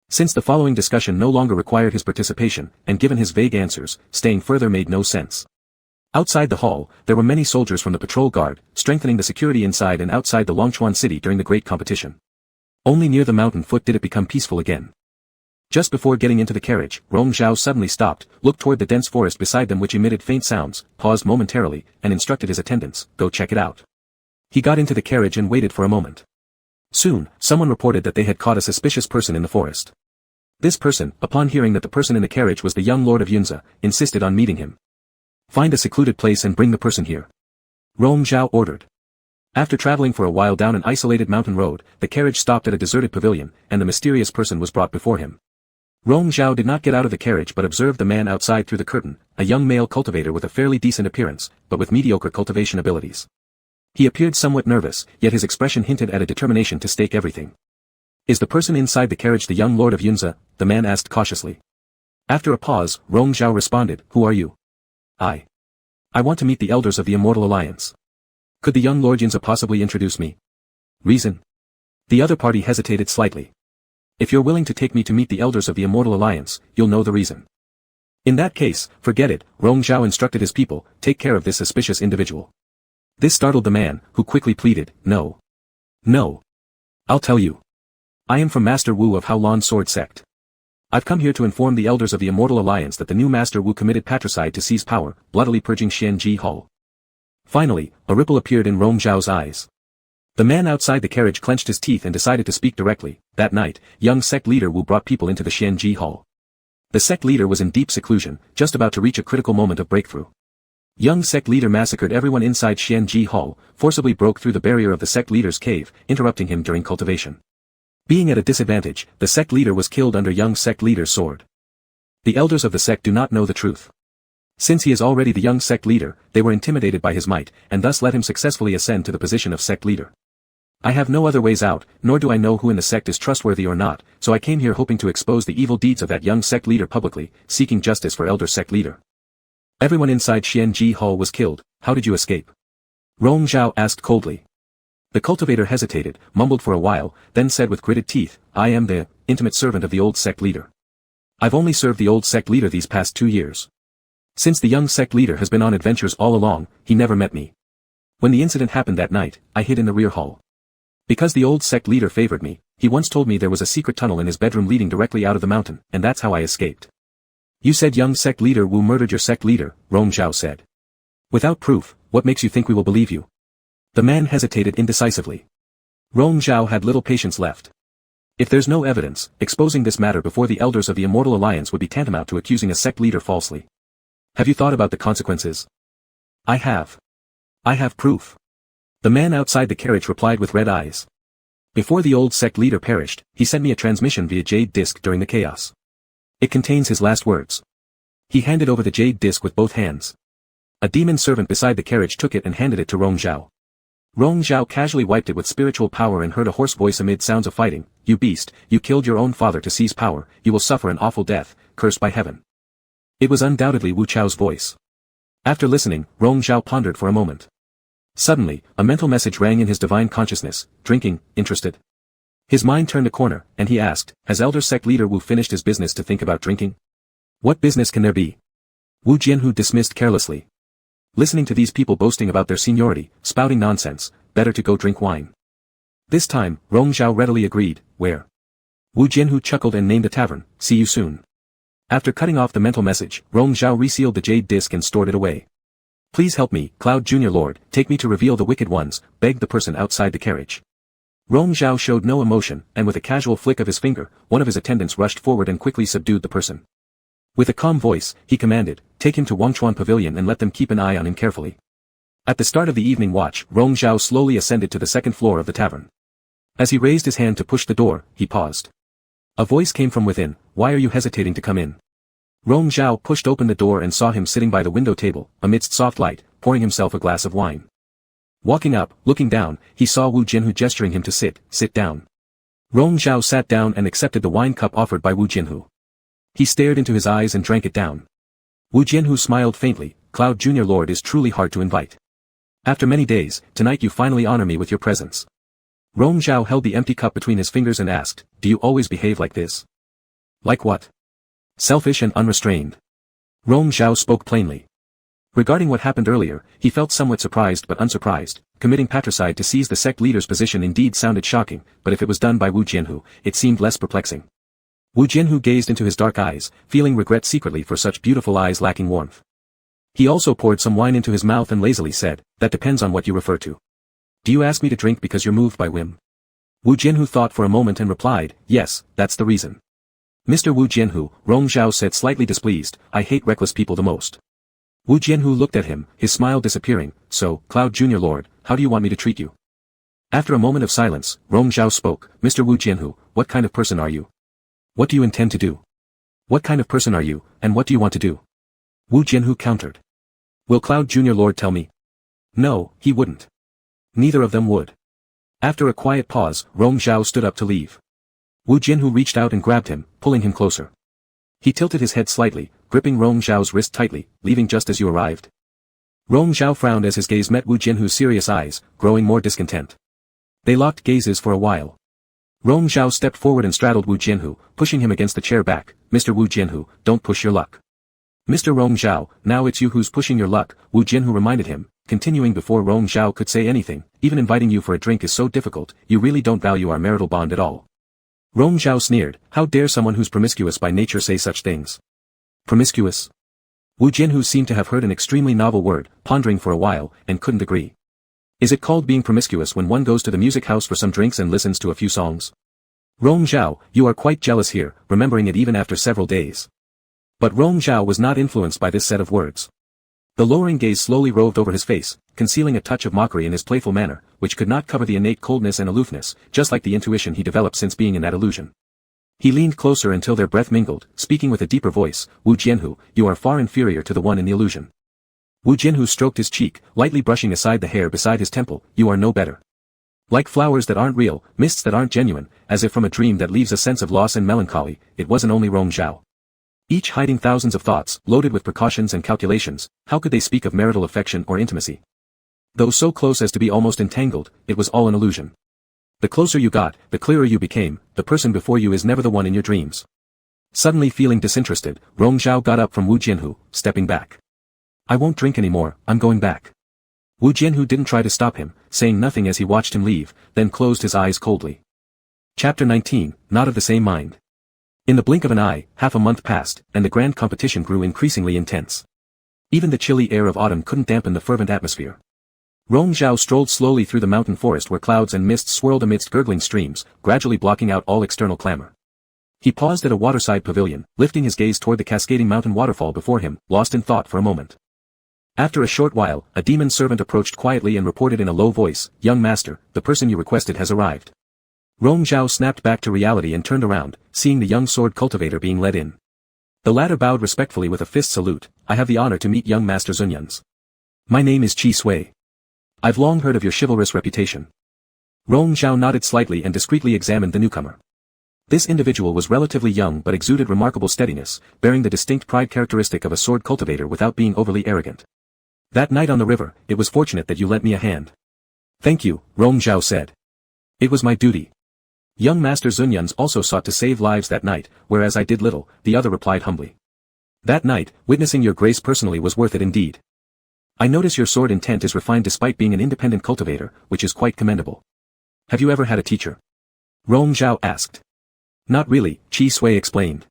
S1: Since the following discussion no longer required his participation, and given his vague answers, staying further made no sense. Outside the hall, there were many soldiers from the patrol guard, strengthening the security inside and outside the Longchuan city during the great competition. Only near the mountain foot did it become peaceful again. Just before getting into the carriage, Rong Zhao suddenly stopped, looked toward the dense forest beside them which emitted faint sounds, paused momentarily, and instructed his attendants, go check it out. He got into the carriage and waited for a moment. Soon, someone reported that they had caught a suspicious person in the forest. This person, upon hearing that the person in the carriage was the young lord of Yunza, insisted on meeting him. Find a secluded place and bring the person here. Rong Zhao ordered. After traveling for a while down an isolated mountain road, the carriage stopped at a deserted pavilion, and the mysterious person was brought before him. Rong Zhao did not get out of the carriage but observed the man outside through the curtain, a young male cultivator with a fairly decent appearance, but with mediocre cultivation abilities. He appeared somewhat nervous, yet his expression hinted at a determination to stake everything. Is the person inside the carriage the young lord of Yunza? The man asked cautiously. After a pause, Rong Zhao responded, who are you? I want to meet the elders of the Immortal Alliance. Could the young Lord Yunza possibly introduce me? Reason? The other party hesitated slightly. If you're willing to take me to meet the elders of the Immortal Alliance, you'll know the reason. In that case, forget it, Rong Zhao instructed his people, take care of this suspicious individual. This startled the man, who quickly pleaded, no. No. I'll tell you. I am from Master Wu of Haolan Sword Sect. I've come here to inform the elders of the Immortal Alliance that the new Master Wu committed patricide to seize power, bloodily purging Xianji Hall. Finally, a ripple appeared in Rong Zhao's eyes. The man outside the carriage clenched his teeth and decided to speak directly. That night, young sect leader Wu brought people into the Xianji hall. The sect leader was in deep seclusion, just about to reach a critical moment of breakthrough. Young sect leader massacred everyone inside Xianji hall, forcibly broke through the barrier of the sect leader's cave, interrupting him during cultivation. Being at a disadvantage, the sect leader was killed under young sect leader's sword. The elders of the sect do not know the truth. Since he is already the young sect leader, they were intimidated by his might, and thus let him successfully ascend to the position of sect leader. I have no other ways out, nor do I know who in the sect is trustworthy or not, so I came here hoping to expose the evil deeds of that young sect leader publicly, seeking justice for elder sect leader. Everyone inside Xianji hall was killed. How did you escape? Rong Zhao asked coldly. The cultivator hesitated, mumbled for a while, then said with gritted teeth, I am the intimate servant of the old sect leader. I've only served the old sect leader these past 2 years. Since the young sect leader has been on adventures all along, he never met me. When the incident happened that night, I hid in the rear hall. Because the old sect leader favored me, he once told me there was a secret tunnel in his bedroom leading directly out of the mountain, and that's how I escaped. You said young sect leader Wu murdered your sect leader, Rong Zhao said. Without proof, what makes you think we will believe you? The man hesitated indecisively. Rong Zhao had little patience left. If there's no evidence, exposing this matter before the elders of the Immortal Alliance would be tantamount to accusing a sect leader falsely. Have you thought about the consequences? I have. I have proof. The man outside the carriage replied with red eyes. Before the old sect leader perished, he sent me a transmission via jade disc during the chaos. It contains his last words. He handed over the jade disc with both hands. A demon servant beside the carriage took it and handed it to Rong Zhao. Rong Zhao casually wiped it with spiritual power and heard a hoarse voice amid sounds of fighting. You beast, you killed your own father to seize power, you will suffer an awful death, cursed by heaven. It was undoubtedly Wu Chao's voice. After listening, Rong Zhao pondered for a moment. Suddenly, a mental message rang in his divine consciousness, drinking, interested. His mind turned a corner, and he asked, has elder sect leader Wu finished his business to think about drinking? What business can there be? Wu Jianhu dismissed carelessly. Listening to these people boasting about their seniority, spouting nonsense, better to go drink wine. This time, Rong Zhao readily agreed, where? Wu Jianhu chuckled and named a tavern, see you soon. After cutting off the mental message, Rong Zhao resealed the jade disc and stored it away. Please help me, Cloud Junior Lord, take me to reveal the wicked ones, begged the person outside the carriage. Rong Zhao showed no emotion, and with a casual flick of his finger, one of his attendants rushed forward and quickly subdued the person. With a calm voice, he commanded, take him to Wangchuan Pavilion and let them keep an eye on him carefully. At the start of the evening watch, Rong Zhao slowly ascended to the second floor of the tavern. As he raised his hand to push the door, he paused. A voice came from within, why are you hesitating to come in? Rong Zhao pushed open the door and saw him sitting by the window table, amidst soft light, pouring himself a glass of wine. Walking up, looking down, he saw Wu Jianhu gesturing him to sit down. Rong Zhao sat down and accepted the wine cup offered by Wu Jianhu. He stared into his eyes and drank it down. Wu Jianhu smiled faintly, Cloud Junior Lord is truly hard to invite. After many days, tonight you finally honor me with your presence. Rong Zhao held the empty cup between his fingers and asked, do you always behave like this? Like what? Selfish and unrestrained. Rong Zhao spoke plainly. Regarding what happened earlier, he felt somewhat surprised but unsurprised. Committing patricide to seize the sect leader's position indeed sounded shocking, but if it was done by Wu Jianhu, it seemed less perplexing. Wu Jianhu gazed into his dark eyes, feeling regret secretly for such beautiful eyes lacking warmth. He also poured some wine into his mouth and lazily said, that depends on what you refer to. Do you ask me to drink because you're moved by whim? Wu Jianhu thought for a moment and replied, yes, that's the reason. Mr. Wu Jianhu, Rong Zhao said slightly displeased, I hate reckless people the most. Wu Jianhu looked at him, his smile disappearing, so, Cloud Junior Lord, how do you want me to treat you? After a moment of silence, Rong Zhao spoke, Mr. Wu Jianhu, what kind of person are you? What do you intend to do? What kind of person are you, and what do you want to do? Wu Jianhu countered. Will Cloud Junior Lord tell me? No, he wouldn't. Neither of them would. After a quiet pause, Rong Zhao stood up to leave. Wu Jianhu reached out and grabbed him, pulling him closer. He tilted his head slightly, gripping Rong Zhao's wrist tightly, leaving just as you arrived. Rong Zhao frowned as his gaze met Wu Jianhu's serious eyes, growing more discontent. They locked gazes for a while. Rong Zhao stepped forward and straddled Wu Jianhu, pushing him against the chair back. Mr. Wu Jianhu, don't push your luck. Mr. Rong Zhao, now it's you who's pushing your luck, Wu Jianhu reminded him, continuing before Rong Zhao could say anything, even inviting you for a drink is so difficult, you really don't value our marital bond at all. Rong Zhao sneered, how dare someone who's promiscuous by nature say such things? Promiscuous? Wu Jianhu seemed to have heard an extremely novel word, pondering for a while, and couldn't agree. Is it called being promiscuous when one goes to the music house for some drinks and listens to a few songs? Rong Zhao, you are quite jealous here, remembering it even after several days. But Rong Zhao was not influenced by this set of words. The lowering gaze slowly roved over his face, concealing a touch of mockery in his playful manner, which could not cover the innate coldness and aloofness, just like the intuition he developed since being in that illusion. He leaned closer until their breath mingled, speaking with a deeper voice, Wu Jianhu, you are far inferior to the one in the illusion. Wu Jianhu stroked his cheek, lightly brushing aside the hair beside his temple, you are no better. Like flowers that aren't real, mists that aren't genuine, as if from a dream that leaves a sense of loss and melancholy, it wasn't only Rong Zhao. Each hiding thousands of thoughts, loaded with precautions and calculations, how could they speak of marital affection or intimacy? Though so close as to be almost entangled, it was all an illusion. The closer you got, the clearer you became, the person before you is never the one in your dreams. Suddenly feeling disinterested, Rong Zhao got up from Wu Jianhu, stepping back. I won't drink anymore, I'm going back. Wu Jianhu didn't try to stop him, saying nothing as he watched him leave, then closed his eyes coldly. Chapter 19, Not of the Same Mind. In the blink of an eye, half a month passed, and the grand competition grew increasingly intense. Even the chilly air of autumn couldn't dampen the fervent atmosphere. Rong Zhao strolled slowly through the mountain forest where clouds and mist swirled amidst gurgling streams, gradually blocking out all external clamor. He paused at a waterside pavilion, lifting his gaze toward the cascading mountain waterfall before him, lost in thought for a moment. After a short while, a demon servant approached quietly and reported in a low voice, Young master, the person you requested has arrived. Rong Zhao snapped back to reality and turned around, seeing the young sword cultivator being led in. The latter bowed respectfully with a fist salute, I have the honor to meet young master Zunyans. My name is Qi Sui. I've long heard of your chivalrous reputation. Rong Zhao nodded slightly and discreetly examined the newcomer. This individual was relatively young but exuded remarkable steadiness, bearing the distinct pride characteristic of a sword cultivator without being overly arrogant. That night on the river, it was fortunate that you lent me a hand. Thank you, Rong Zhao said. It was my duty. Young Master Zunyans also sought to save lives that night, whereas I did little, the other replied humbly. That night, witnessing your grace personally was worth it indeed. I notice your sword intent is refined despite being an independent cultivator, which is quite commendable. Have you ever had a teacher? Rong Zhao asked. Not really, Qi Sui explained.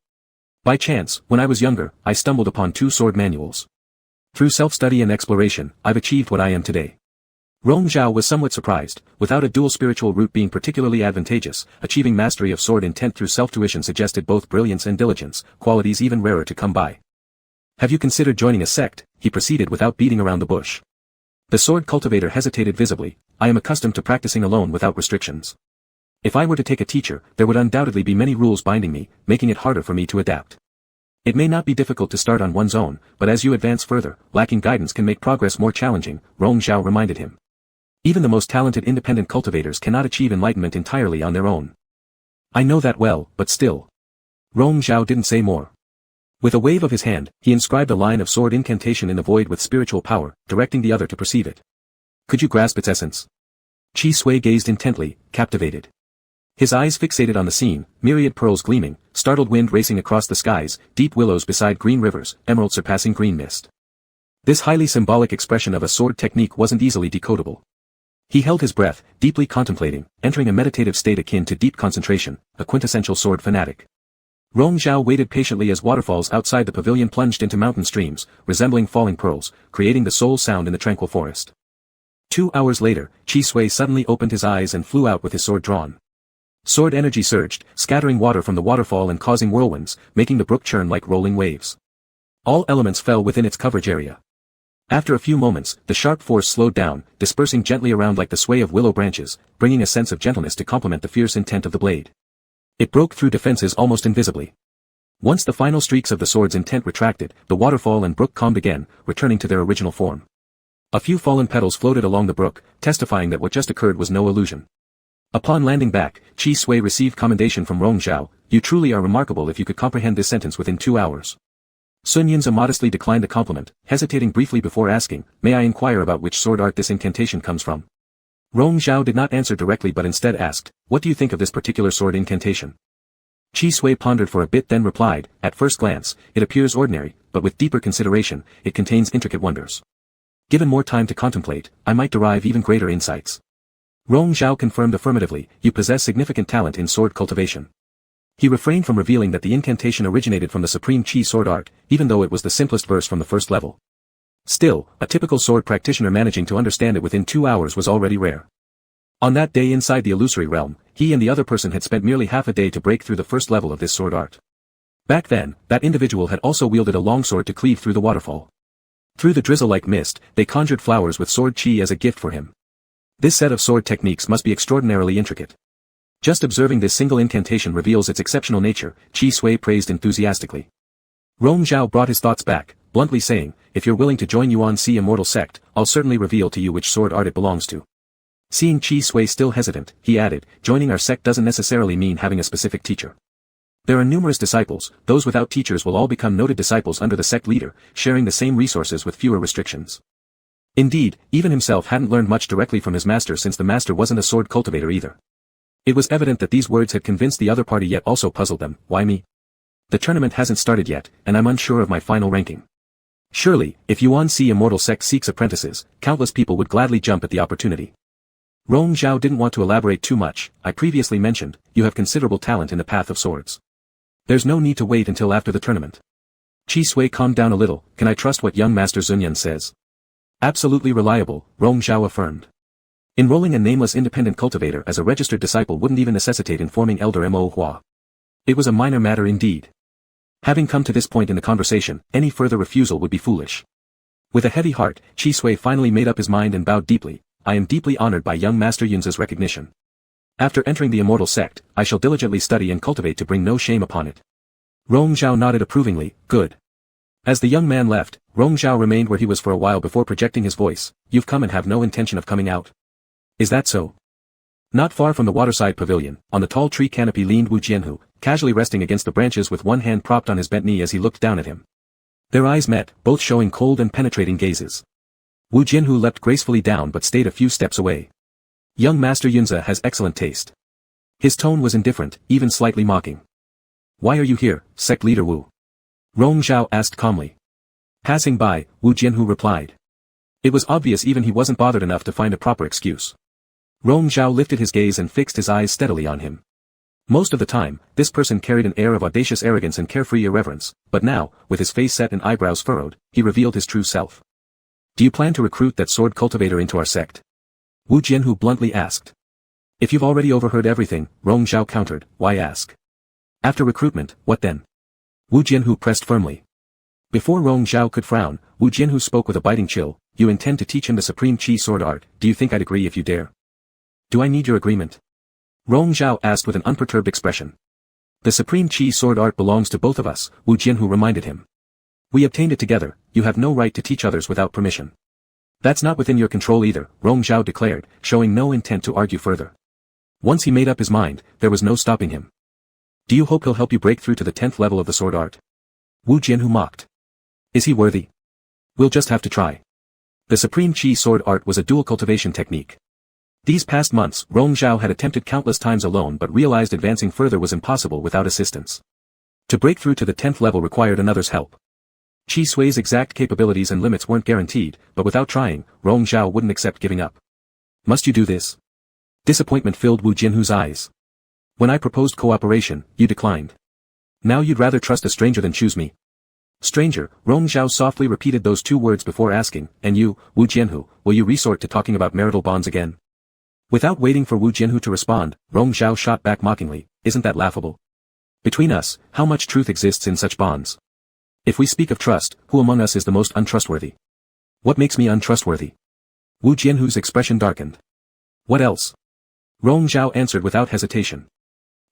S1: By chance, when I was younger, I stumbled upon 2 sword manuals. Through self-study and exploration, I've achieved what I am today. Rong Zhao was somewhat surprised, without a dual spiritual route being particularly advantageous, achieving mastery of sword intent through self-tuition suggested both brilliance and diligence, qualities even rarer to come by. Have you considered joining a sect? He proceeded without beating around the bush. The sword cultivator hesitated visibly, I am accustomed to practicing alone without restrictions. If I were to take a teacher, there would undoubtedly be many rules binding me, making it harder for me to adapt. It may not be difficult to start on one's own, but as you advance further, lacking guidance can make progress more challenging, Rong Zhao reminded him. Even the most talented independent cultivators cannot achieve enlightenment entirely on their own. I know that well, but still. Rong Zhao didn't say more. With a wave of his hand, he inscribed a line of sword incantation in the void with spiritual power, directing the other to perceive it. Could you grasp its essence? Qi Sui gazed intently, captivated. His eyes fixated on the scene, myriad pearls gleaming, startled wind racing across the skies, deep willows beside green rivers, emerald surpassing green mist. This highly symbolic expression of a sword technique wasn't easily decodable. He held his breath, deeply contemplating, entering a meditative state akin to deep concentration, a quintessential sword fanatic. Rong Zhao waited patiently as waterfalls outside the pavilion plunged into mountain streams, resembling falling pearls, creating the sole sound in the tranquil forest. 2 hours later, Qi Sui suddenly opened his eyes and flew out with his sword drawn. Sword energy surged, scattering water from the waterfall and causing whirlwinds, making the brook churn like rolling waves. All elements fell within its coverage area. After a few moments, the sharp force slowed down, dispersing gently around like the sway of willow branches, bringing a sense of gentleness to complement the fierce intent of the blade. It broke through defenses almost invisibly. Once the final streaks of the sword's intent retracted, the waterfall and brook calmed again, returning to their original form. A few fallen petals floated along the brook, testifying that what just occurred was no illusion. Upon landing back, Qi Sui received commendation from Rong Zhao, you truly are remarkable if you could comprehend this sentence within 2 hours. Sun Yinza modestly declined the compliment, hesitating briefly before asking, may I inquire about which sword art this incantation comes from? Rong Zhao did not answer directly but instead asked, what do you think of this particular sword incantation? Qi Sui pondered for a bit then replied, at first glance, it appears ordinary, but with deeper consideration, it contains intricate wonders. Given more time to contemplate, I might derive even greater insights. Rong Zhao confirmed affirmatively, you possess significant talent in sword cultivation. He refrained from revealing that the incantation originated from the supreme Qi sword art, even though it was the simplest verse from the first level. Still, a typical sword practitioner managing to understand it within 2 hours was already rare. On that day inside the illusory realm, he and the other person had spent merely half a day to break through the first level of this sword art. Back then, that individual had also wielded a longsword to cleave through the waterfall. Through the drizzle-like mist, they conjured flowers with sword chi as a gift for him. This set of sword techniques must be extraordinarily intricate. Just observing this single incantation reveals its exceptional nature, Chi Sui praised enthusiastically. Rong Zhao brought his thoughts back, bluntly saying, if you're willing to join Yuan Si Immortal Sect, I'll certainly reveal to you which sword art it belongs to. Seeing Chi Sui still hesitant, he added, joining our sect doesn't necessarily mean having a specific teacher. There are numerous disciples, those without teachers will all become noted disciples under the sect leader, sharing the same resources with fewer restrictions. Indeed, even himself hadn't learned much directly from his master since the master wasn't a sword cultivator either. It was evident that these words had convinced the other party yet also puzzled them. Why me? The tournament hasn't started yet, and I'm unsure of my final ranking. Surely, if Yuan Si Immortal Sect seeks apprentices, countless people would gladly jump at the opportunity. Rong Zhao didn't want to elaborate too much. I previously mentioned, you have considerable talent in the path of swords. There's no need to wait until after the tournament. Chi Sui calmed down a little. Can I trust what young Master Zunyan says? Absolutely reliable, Rong Zhao affirmed. Enrolling a nameless independent cultivator as a registered disciple wouldn't even necessitate informing Elder Mo Hua. It was a minor matter indeed. Having come to this point in the conversation, any further refusal would be foolish. With a heavy heart, Chi Sui finally made up his mind and bowed deeply. I am deeply honored by young Master Yunza's recognition. After entering the Immortal Sect, I shall diligently study and cultivate to bring no shame upon it. Rong Zhao nodded approvingly, good. As the young man left, Rong Zhao remained where he was for a while before projecting his voice. You've come and have no intention of coming out. Is that so? Not far from the waterside pavilion, on the tall tree canopy leaned Wu Jianhu, casually resting against the branches with one hand propped on his bent knee as he looked down at him. Their eyes met, both showing cold and penetrating gazes. Wu Jianhu leapt gracefully down but stayed a few steps away. Young Master Yunza has excellent taste. His tone was indifferent, even slightly mocking. Why are you here, sect leader Wu? Rong Zhao asked calmly. Passing by, Wu Jianhu replied. It was obvious even he wasn't bothered enough to find a proper excuse. Rong Zhao lifted his gaze and fixed his eyes steadily on him. Most of the time, this person carried an air of audacious arrogance and carefree irreverence, but now, with his face set and eyebrows furrowed, he revealed his true self. Do you plan to recruit that sword cultivator into our sect? Wu Jianhu bluntly asked. If you've already overheard everything, Rong Zhao countered, why ask? After recruitment, what then? Wu Jianhu pressed firmly. Before Rong Zhao could frown, Wu Jianhu spoke with a biting chill. You intend to teach him the supreme Qi sword art. Do you think I'd agree if you dare? Do I need your agreement? Rong Zhao asked with an unperturbed expression. The supreme Qi sword art belongs to both of us, Wu Jianhu reminded him. We obtained it together. You have no right to teach others without permission. That's not within your control either, Rong Zhao declared, showing no intent to argue further. Once he made up his mind, there was no stopping him. Do you hope he'll help you break through to the 10th level of the sword art? Wu Jianhu mocked. Is he worthy? We'll just have to try. The supreme Qi sword art was a dual cultivation technique. These past months, Rong Zhao had attempted countless times alone but realized advancing further was impossible without assistance. To break through to the 10th level required another's help. Chi Sui's exact capabilities and limits weren't guaranteed, but without trying, Rong Zhao wouldn't accept giving up. Must you do this? Disappointment filled Wu Jianhu's eyes. When I proposed cooperation, you declined. Now you'd rather trust a stranger than choose me. Stranger, Rong Zhao softly repeated those two words before asking, and you, Wu Jianhu, will you resort to talking about marital bonds again? Without waiting for Wu Jianhu to respond, Rong Zhao shot back mockingly, isn't that laughable? Between us, how much truth exists in such bonds? If we speak of trust, who among us is the most untrustworthy? What makes me untrustworthy? Wu Jianhu's expression darkened. What else? Rong Zhao answered without hesitation.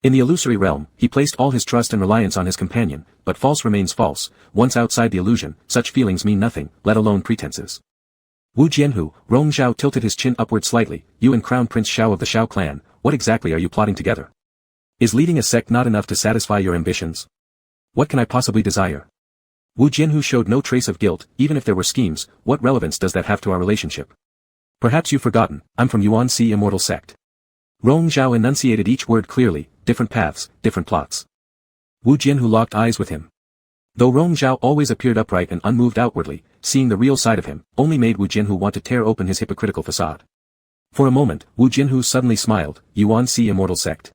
S1: In the illusory realm, he placed all his trust and reliance on his companion, but false remains false. Once outside the illusion, such feelings mean nothing, let alone pretenses. Wu Jianhu, Rong Zhao tilted his chin upward slightly. You and Crown Prince Xiao of the Xiao clan, what exactly are you plotting together? Is leading a sect not enough to satisfy your ambitions? What can I possibly desire? Wu Jianhu showed no trace of guilt. Even if there were schemes, what relevance does that have to our relationship? Perhaps you've forgotten, I'm from Yuan Si Immortal Sect. Rong Zhao enunciated each word clearly, different paths, different plots. Wu Jianhu locked eyes with him. Though Rong Zhao always appeared upright and unmoved outwardly, seeing the real side of him, only made Wu Jianhu want to tear open his hypocritical facade. For a moment, Wu Jianhu suddenly smiled, Yuan Si Immortal Sect.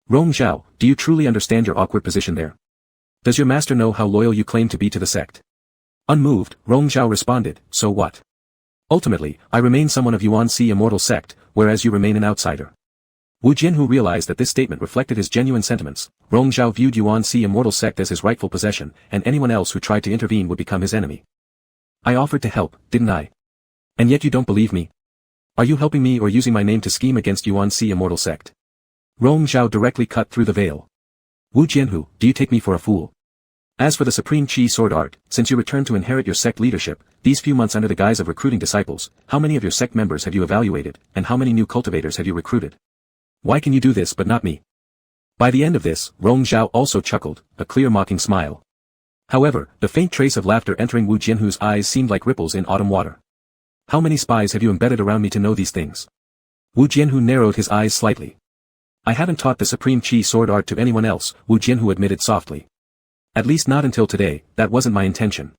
S1: Rong Zhao, do you truly understand your awkward position there? Does your master know how loyal you claim to be to the sect? Unmoved, Rong Zhao responded, so what? Ultimately, I remain someone of Yuan-Si immortal sect, whereas you remain an outsider. Wu Jianhu realized that this statement reflected his genuine sentiments. Rong Zhao viewed Yuan-Si immortal sect as his rightful possession, and anyone else who tried to intervene would become his enemy. I offered to help, didn't I? And yet you don't believe me? Are you helping me or using my name to scheme against Yuan-Si immortal sect? Rong Zhao directly cut through the veil. Wu Jianhu, do you take me for a fool? As for the supreme Qi sword art, since you returned to inherit your sect leadership, these few months under the guise of recruiting disciples, how many of your sect members have you evaluated, and how many new cultivators have you recruited? Why can you do this but not me? By the end of this, Rong Zhao also chuckled, a clear mocking smile. However, the faint trace of laughter entering Wu Jianhu's eyes seemed like ripples in autumn water. How many spies have you embedded around me to know these things? Wu Jianhu narrowed his eyes slightly. I haven't taught the supreme Qi sword art to anyone else, Wu Jianhu admitted softly. At least not until today, that wasn't my intention.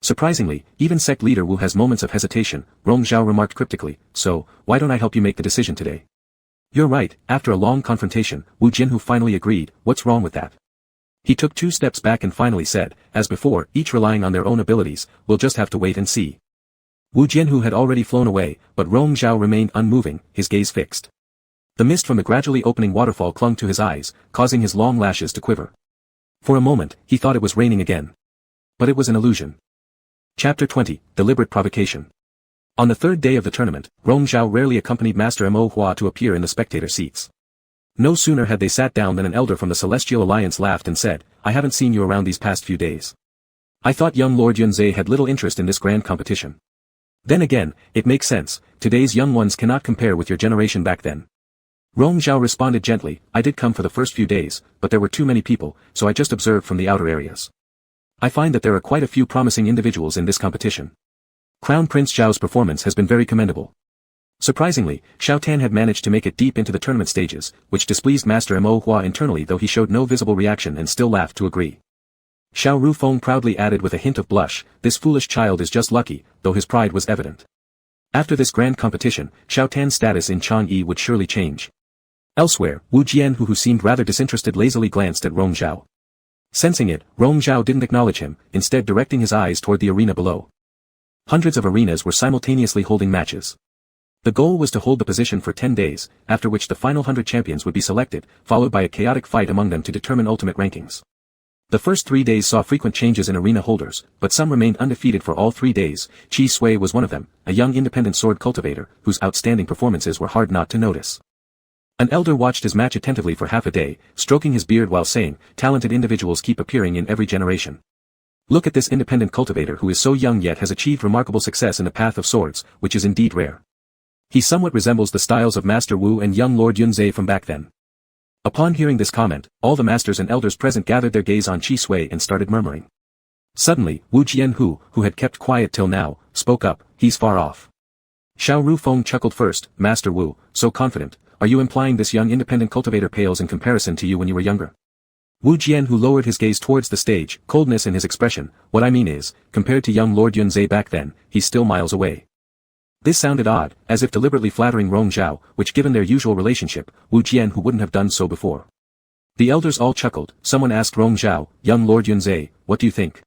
S1: Surprisingly, even sect leader Wu has moments of hesitation, Rong Zhao remarked cryptically, so, why don't I help you make the decision today? You're right, after a long confrontation, Wu Jianhu finally agreed, what's wrong with that? He took 2 steps back and finally said, as before, each relying on their own abilities, we'll just have to wait and see. Wu Jianhu had already flown away, but Rong Zhao remained unmoving, his gaze fixed. The mist from the gradually opening waterfall clung to his eyes, causing his long lashes to quiver. For a moment, he thought it was raining again. But it was an illusion. Chapter 20, Deliberate Provocation. On the 3rd day of the tournament, Rong Zhao rarely accompanied Master Mo Hua to appear in the spectator seats. No sooner had they sat down than an elder from the Celestial Alliance laughed and said, I haven't seen you around these past few days. I thought young Lord Yunzhe had little interest in this grand competition. Then again, it makes sense, today's young ones cannot compare with your generation back then. Rong Zhao responded gently, I did come for the first few days, but there were too many people, so I just observed from the outer areas. I find that there are quite a few promising individuals in this competition. Crown Prince Zhao's performance has been very commendable. Surprisingly, Xiao Tan had managed to make it deep into the tournament stages, which displeased Master Mo Hua internally though he showed no visible reaction and still laughed to agree. Xiao Rufeng proudly added with a hint of blush, this foolish child is just lucky, though his pride was evident. After this grand competition, Xiao Tan's status in Chang'e would surely change. Elsewhere, Wu Jianhu who seemed rather disinterested lazily glanced at Rong Zhao. Sensing it, Rong Zhao didn't acknowledge him, instead directing his eyes toward the arena below. Hundreds of arenas were simultaneously holding matches. The goal was to hold the position for 10 days, after which the final 100 champions would be selected, followed by a chaotic fight among them to determine ultimate rankings. The first 3 days saw frequent changes in arena holders, but some remained undefeated for all 3 days. Qi Sui was one of them, a young independent sword cultivator, whose outstanding performances were hard not to notice. An elder watched his match attentively for half a day, stroking his beard while saying, talented individuals keep appearing in every generation. Look at this independent cultivator who is so young yet has achieved remarkable success in the path of swords, which is indeed rare. He somewhat resembles the styles of Master Wu and young Lord Yunzhe from back then. Upon hearing this comment, all the masters and elders present gathered their gaze on Qi Sui and started murmuring. Suddenly, Wu Jianhu, who had kept quiet till now, spoke up, he's far off. Xiao Rufeng chuckled first, Master Wu, so confident, are you implying this young independent cultivator pales in comparison to you when you were younger? Wu Jianhu lowered his gaze towards the stage, coldness in his expression, what I mean is, compared to young Lord Yunzhe back then, he's still miles away. This sounded odd, as if deliberately flattering Rong Zhao, which given their usual relationship, Wu Jianhu wouldn't have done so before. The elders all chuckled, someone asked Rong Zhao, young Lord Yunzhe, what do you think?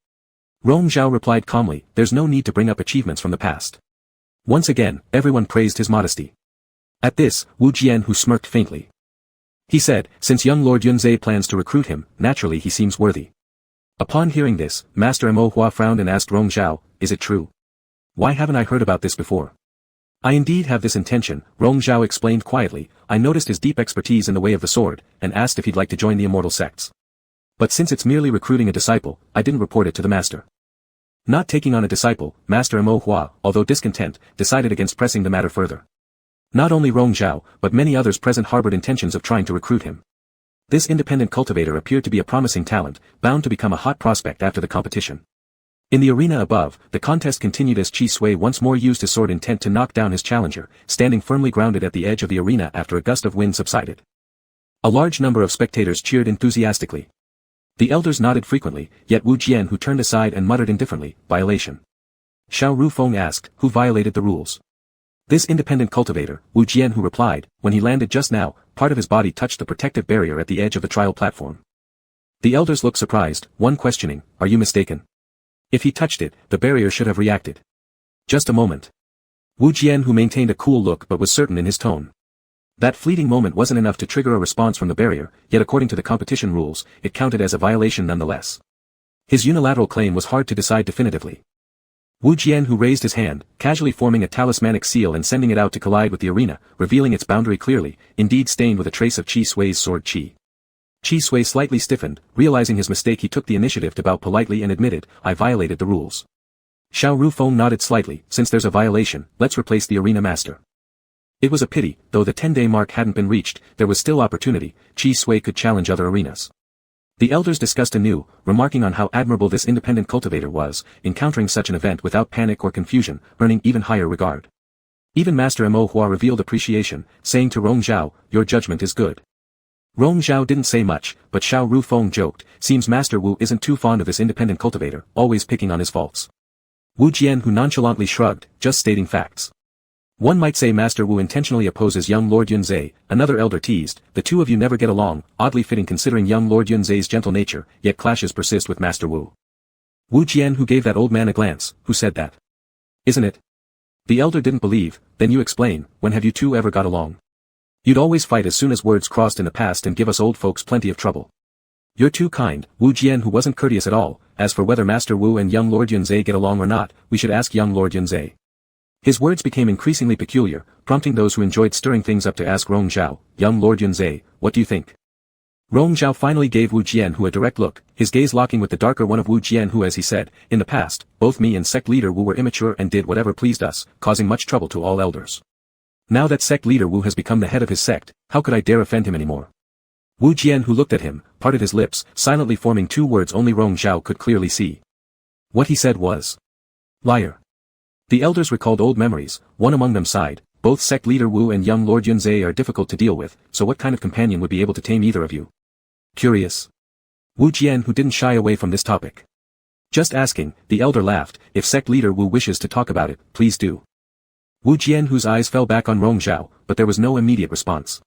S1: Rong Zhao replied calmly, there's no need to bring up achievements from the past. Once again, everyone praised his modesty. At this, Wu Jianhu smirked faintly. He said, since young Lord Yunzhe plans to recruit him, naturally he seems worthy. Upon hearing this, Master Mo Hua frowned and asked Rong Zhao, is it true? Why haven't I heard about this before? I indeed have this intention, Rong Zhao explained quietly, I noticed his deep expertise in the way of the sword, and asked if he'd like to join the immortal sects. But since it's merely recruiting a disciple, I didn't report it to the master. Not taking on a disciple, Master Mo Hua, although discontent, decided against pressing the matter further. Not only Rong Zhao, but many others present harbored intentions of trying to recruit him. This independent cultivator appeared to be a promising talent, bound to become a hot prospect after the competition. In the arena above, the contest continued as Qi Sui once more used his sword intent to knock down his challenger, standing firmly grounded at the edge of the arena after a gust of wind subsided. A large number of spectators cheered enthusiastically. The elders nodded frequently, yet Wu Jianhu turned aside and muttered indifferently, violation. Xiao Rufeng asked, who violated the rules? This independent cultivator, Wu Jianhu replied, when he landed just now, part of his body touched the protective barrier at the edge of the trial platform. The elders looked surprised, one questioning, are you mistaken? If he touched it, the barrier should have reacted. Just a moment. Wu Jian, who maintained a cool look but was certain in his tone. That fleeting moment wasn't enough to trigger a response from the barrier, yet according to the competition rules, it counted as a violation nonetheless. His unilateral claim was hard to decide definitively. Wu Jian, who raised his hand, casually forming a talismanic seal and sending it out to collide with the arena, revealing its boundary clearly, indeed stained with a trace of Qi Sui's sword Qi. Qi Sui slightly stiffened, realizing his mistake. He took the initiative to bow politely and admitted, "I violated the rules." Xiao Rufeng nodded slightly. "Since there's a violation, let's replace the arena master." It was a pity, though the 10-day mark hadn't been reached, there was still opportunity. Qi Sui could challenge other arenas. The elders discussed anew, remarking on how admirable this independent cultivator was, encountering such an event without panic or confusion, earning even higher regard. Even Master Mo Hua revealed appreciation, saying to Rong Zhao, "Your judgment is good." Rong Zhao didn't say much, but Xiao Rufeng joked, "Seems Master Wu isn't too fond of this independent cultivator, always picking on his faults." Wu Jian, who nonchalantly shrugged, "Just stating facts." "One might say Master Wu intentionally opposes young Lord Yunzhe," another elder teased, "The two of you never get along, oddly fitting considering young Lord Yunzhe's gentle nature, yet clashes persist with Master Wu." Wu Jian, who gave that old man a glance, "Who said that? Isn't it?" The elder didn't believe. "Then you explain, when have you two ever got along? You'd always fight as soon as words crossed in the past and give us old folks plenty of trouble." "You're too kind," Wu Jian, who wasn't courteous at all. "As for whether Master Wu and young Lord Yunzhe get along or not, we should ask young Lord Yunzhe." His words became increasingly peculiar, prompting those who enjoyed stirring things up to ask Rong Zhao, "Young Lord Yunzhe, what do you think?" Rong Zhao finally gave Wu Jian who a direct look, his gaze locking with the darker one of Wu Jian who, as he said, "In the past, both me and sect leader Wu were immature and did whatever pleased us, causing much trouble to all elders. Now that sect leader Wu has become the head of his sect, how could I dare offend him anymore?" Wu Jian, who looked at him, parted his lips, silently forming two words only Rong Zhao could clearly see. What he said was, "Liar." The elders recalled old memories. One among them sighed, "Both sect leader Wu and young Lord Yunzhe are difficult to deal with, so what kind of companion would be able to tame either of you?" "Curious." Wu Jian, who didn't shy away from this topic. "Just asking," the elder laughed, "if sect leader Wu wishes to talk about it, please do." Wu Jian, whose eyes fell back on Rong Zhao, but there was no immediate response.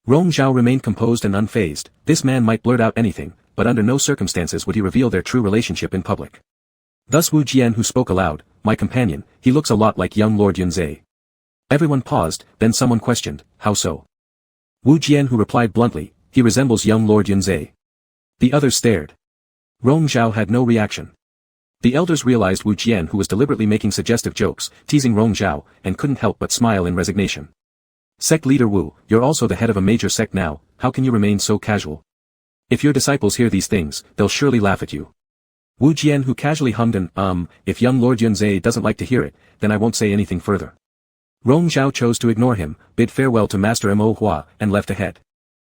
S1: Rong Zhao remained composed and unfazed. This man might blurt out anything, but under no circumstances would he reveal their true relationship in public. Thus Wu Jian, who spoke aloud, "My companion, he looks a lot like young Lord Yunzhe." Everyone paused, then someone questioned, "How so?" Wu Jian, who replied bluntly, "He resembles young Lord Yunzhe." The others stared. Rong Zhao had no reaction. The elders realized Wu Jian, who was deliberately making suggestive jokes, teasing Rong Zhao, and couldn't help but smile in resignation. "Sect leader Wu, you're also the head of a major sect now, how can you remain so casual? If your disciples hear these things, they'll surely laugh at you." Wu Jian, who casually hummed an, "If young Lord Yunzhe doesn't like to hear it, then I won't say anything further." Rong Zhao chose to ignore him, bid farewell to Master Mo Hua, and left ahead.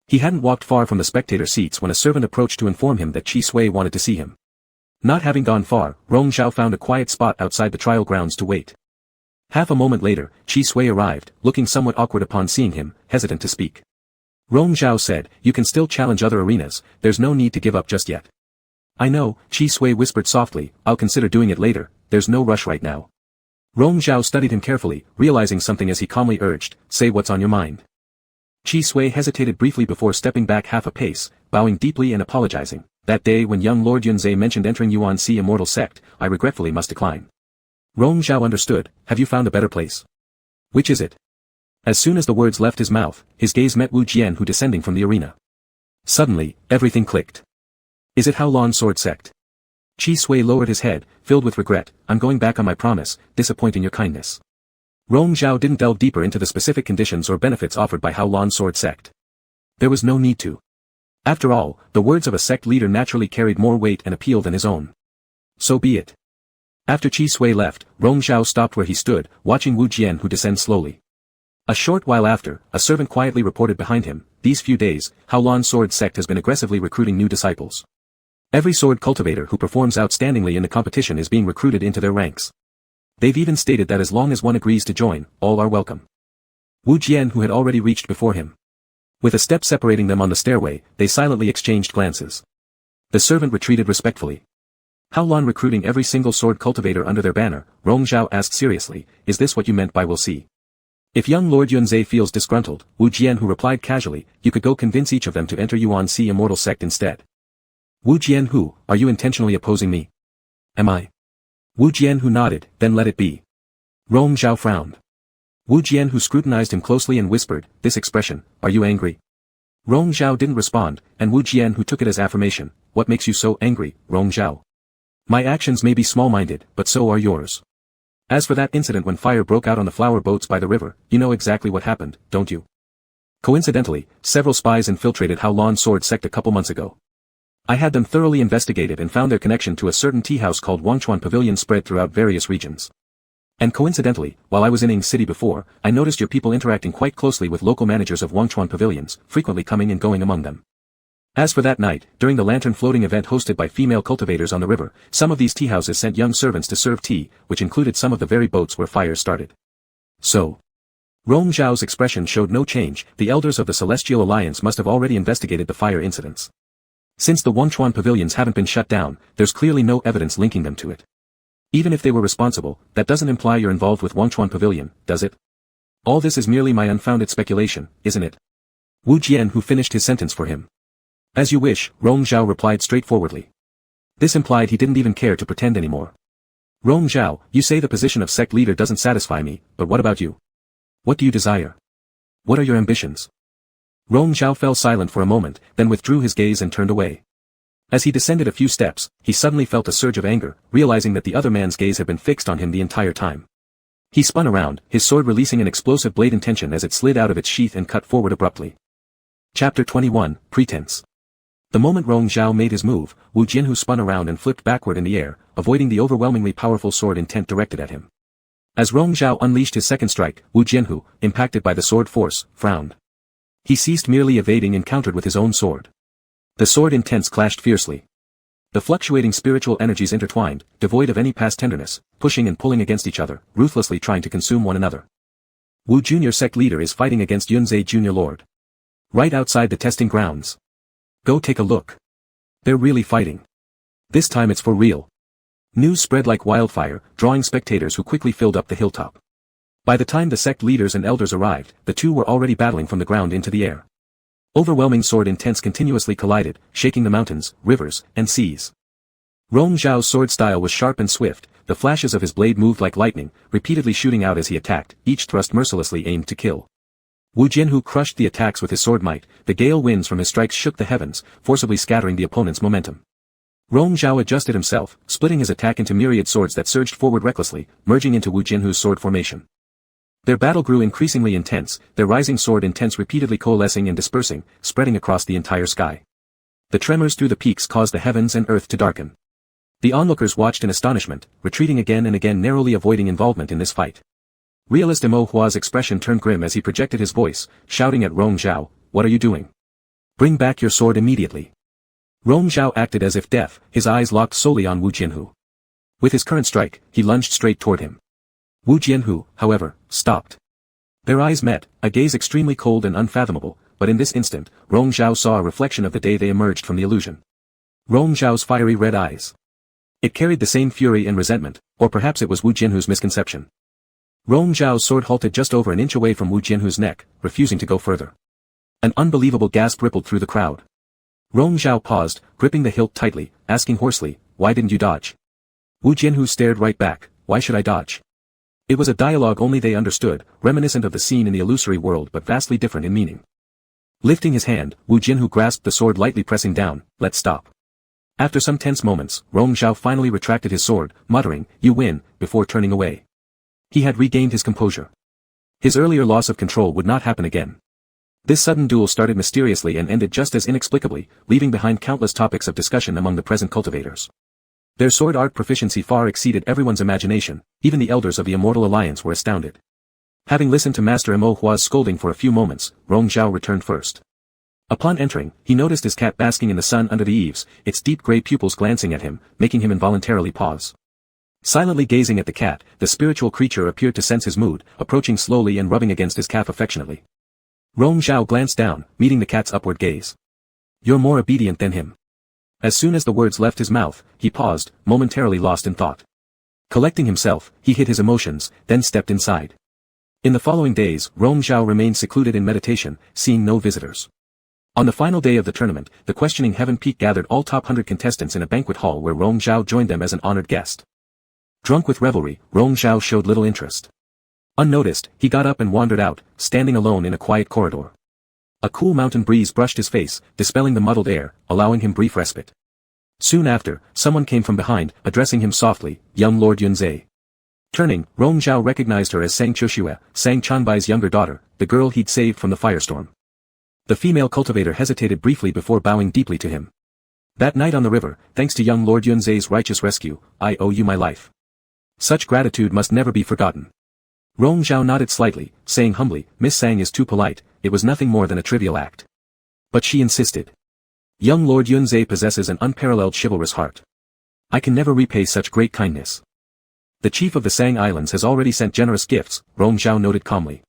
S1: He hadn't walked far from the spectator seats when a servant approached to inform him that Qi Sui wanted to see him. Not having gone far, Rong Zhao found a quiet spot outside the trial grounds to wait. Half a moment later, Qi Sui arrived, looking somewhat awkward upon seeing him, hesitant to speak. Rong Zhao said, "You can still challenge other arenas, there's no need to give up just yet." "I know," Qi Sui whispered softly, "I'll consider doing it later, there's no rush right now." Rong Zhao studied him carefully, realizing something as he calmly urged, "Say what's on your mind." Qi Sui hesitated briefly before stepping back half a pace, bowing deeply and apologizing. "That day when young Lord Yunzhe mentioned entering Yuan Si Immortal Sect, I regretfully must decline." Rong Zhao understood, "Have you found a better place?" "Which is it?" As soon as the words left his mouth, his gaze met Wu Jian, who descending from the arena. Suddenly, everything clicked. "Is it Haolon Sword Sect?" Qi Sui lowered his head, filled with regret, "I'm going back on my promise, disappointing your kindness." Rong Zhao didn't delve deeper into the specific conditions or benefits offered by Haolon Sword Sect. There was no need to. After all, the words of a sect leader naturally carried more weight and appeal than his own. So be it. After Qi Sui left, Rong Zhao stopped where he stood, watching Wu Jian, who descend slowly. A short while after, a servant quietly reported behind him, "These few days, Haolon Sword Sect has been aggressively recruiting new disciples. Every sword cultivator who performs outstandingly in the competition is being recruited into their ranks. They've even stated that as long as one agrees to join, all are welcome." Wu Jian, who had already reached before him. With a step separating them on the stairway, they silently exchanged glances. The servant retreated respectfully. "Haolon recruiting every single sword cultivator under their banner," Rong Zhao asked seriously, "is this what you meant by 'we'll see'?" "If young Lord Yunzhe feels disgruntled," Wu Jian, who replied casually, "you could go convince each of them to enter Yuan Si Immortal Sect instead." "Wu Jian, who, are you intentionally opposing me?" "Am I?" Wu Jianhu nodded, then let it be. Rong Zhao frowned. Wu Jianhu scrutinized him closely and whispered, this expression, are you angry? Rong Zhao didn't respond, and Wu Jianhu took it as affirmation, what makes you so angry, Rong Zhao? My actions may be small-minded, but so are yours. As for that incident when fire broke out on the flower boats by the river, you know exactly what happened, don't you? Coincidentally, several spies infiltrated Hao Lan's sword sect a couple months ago. I had them thoroughly investigated and found their connection to a certain tea house called Wangchuan Pavilion spread throughout various regions. And coincidentally, while I was in Ying City before, I noticed your people interacting quite closely with local managers of Wangchuan pavilions, frequently coming and going among them. As for that night, during the lantern floating event hosted by female cultivators on the river, some of these tea houses sent young servants to serve tea, which included some of the very boats where fires started. So, Rong Zhao's expression showed no change, the elders of the Celestial Alliance must have already investigated the fire incidents. Since the Wangchuan pavilions haven't been shut down, there's clearly no evidence linking them to it. Even if they were responsible, that doesn't imply you're involved with Wangchuan Pavilion, does it? All this is merely my unfounded speculation, isn't it? Wu Jianhu finished his sentence for him. As you wish, Rong Zhao replied straightforwardly. This implied he didn't even care to pretend anymore. Rong Zhao, you say the position of sect leader doesn't satisfy me, but what about you? What do you desire? What are your ambitions? Rong Zhao fell silent for a moment, then withdrew his gaze and turned away. As he descended a few steps, he suddenly felt a surge of anger, realizing that the other man's gaze had been fixed on him the entire time. He spun around, his sword releasing an explosive blade intention as it slid out of its sheath and cut forward abruptly. Chapter 21, Pretense. The moment Rong Zhao made his move, Wu Jianhu spun around and flipped backward in the air, avoiding the overwhelmingly powerful sword intent directed at him. As Rong Zhao unleashed his second strike, Wu Jianhu, impacted by the sword force, frowned. He ceased merely evading and countered with his own sword. The sword intents clashed fiercely. The fluctuating spiritual energies intertwined, devoid of any past tenderness, pushing and pulling against each other, ruthlessly trying to consume one another. Wu Junior sect leader is fighting against Yunzhe Junior Lord. Right outside the testing grounds. Go take a look. They're really fighting. This time it's for real. News spread like wildfire, drawing spectators who quickly filled up the hilltop. By the time the sect leaders and elders arrived, the two were already battling from the ground into the air. Overwhelming sword intents continuously collided, shaking the mountains, rivers, and seas. Rong Zhao's sword style was sharp and swift, the flashes of his blade moved like lightning, repeatedly shooting out as he attacked, each thrust mercilessly aimed to kill. Wu Jianhu crushed the attacks with his sword might, the gale winds from his strikes shook the heavens, forcibly scattering the opponent's momentum. Rong Zhao adjusted himself, splitting his attack into myriad swords that surged forward recklessly, merging into Wu Jianhu's sword formation. Their battle grew increasingly intense, their rising sword intents repeatedly coalescing and dispersing, spreading across the entire sky. The tremors through the peaks caused the heavens and earth to darken. The onlookers watched in astonishment, retreating again and again, narrowly avoiding involvement in this fight. Realist Mo Hua's expression turned grim as he projected his voice, shouting at Rong Zhao, "What are you doing? Bring back your sword immediately." Rong Zhao acted as if deaf, his eyes locked solely on Wu Jianhu. With his current strike, he lunged straight toward him. Wu Jianhu, however, stopped. Their eyes met, a gaze extremely cold and unfathomable, but in this instant, Rong Zhao saw a reflection of the day they emerged from the illusion. Rong Zhao's fiery red eyes. It carried the same fury and resentment, or perhaps it was Wu Jianhu's misconception. Rong Zhao's sword halted just over an inch away from Wu Jianhu's neck, refusing to go further. An unbelievable gasp rippled through the crowd. Rong Zhao paused, gripping the hilt tightly, asking hoarsely, "Why didn't you dodge?" Wu Jianhu stared right back, "Why should I dodge?" It was a dialogue only they understood, reminiscent of the scene in the illusory world but vastly different in meaning. Lifting his hand, Wu Jianhu grasped the sword lightly pressing down, "Let's stop." After some tense moments, Rong Zhao finally retracted his sword, muttering, "You win," before turning away. He had regained his composure. His earlier loss of control would not happen again. This sudden duel started mysteriously and ended just as inexplicably, leaving behind countless topics of discussion among the present cultivators. Their sword art proficiency far exceeded everyone's imagination, even the elders of the Immortal Alliance were astounded. Having listened to Master Mo Hua's scolding for a few moments, Rong Zhao returned first. Upon entering, he noticed his cat basking in the sun under the eaves, its deep gray pupils glancing at him, making him involuntarily pause. Silently gazing at the cat, the spiritual creature appeared to sense his mood, approaching slowly and rubbing against his calf affectionately. Rong Zhao glanced down, meeting the cat's upward gaze. "You're more obedient than him." As soon as the words left his mouth, he paused, momentarily lost in thought. Collecting himself, he hid his emotions, then stepped inside. In the following days, Rong Zhao remained secluded in meditation, seeing no visitors. On the final day of the tournament, the questioning Heaven Peak gathered all top 100 contestants in a banquet hall where Rong Zhao joined them as an honored guest. Drunk with revelry, Rong Zhao showed little interest. Unnoticed, he got up and wandered out, standing alone in a quiet corridor. A cool mountain breeze brushed his face, dispelling the muddled air, allowing him brief respite. Soon after, someone came from behind, addressing him softly, "Young Lord Yunzhe." Turning, Rong Zhao recognized her as Sang Chuxue, Sang Chanbai's younger daughter, the girl he'd saved from the firestorm. The female cultivator hesitated briefly before bowing deeply to him. "That night on the river, thanks to young Lord Yunzhe's righteous rescue, I owe you my life. Such gratitude must never be forgotten." Rong Zhao nodded slightly, saying humbly, "Miss Sang is too polite, it was nothing more than a trivial act." But she insisted. "Young Lord Yunzhe possesses an unparalleled chivalrous heart. I can never repay such great kindness. The chief of the Sang Islands has already sent generous gifts," Rong Zhao noted calmly.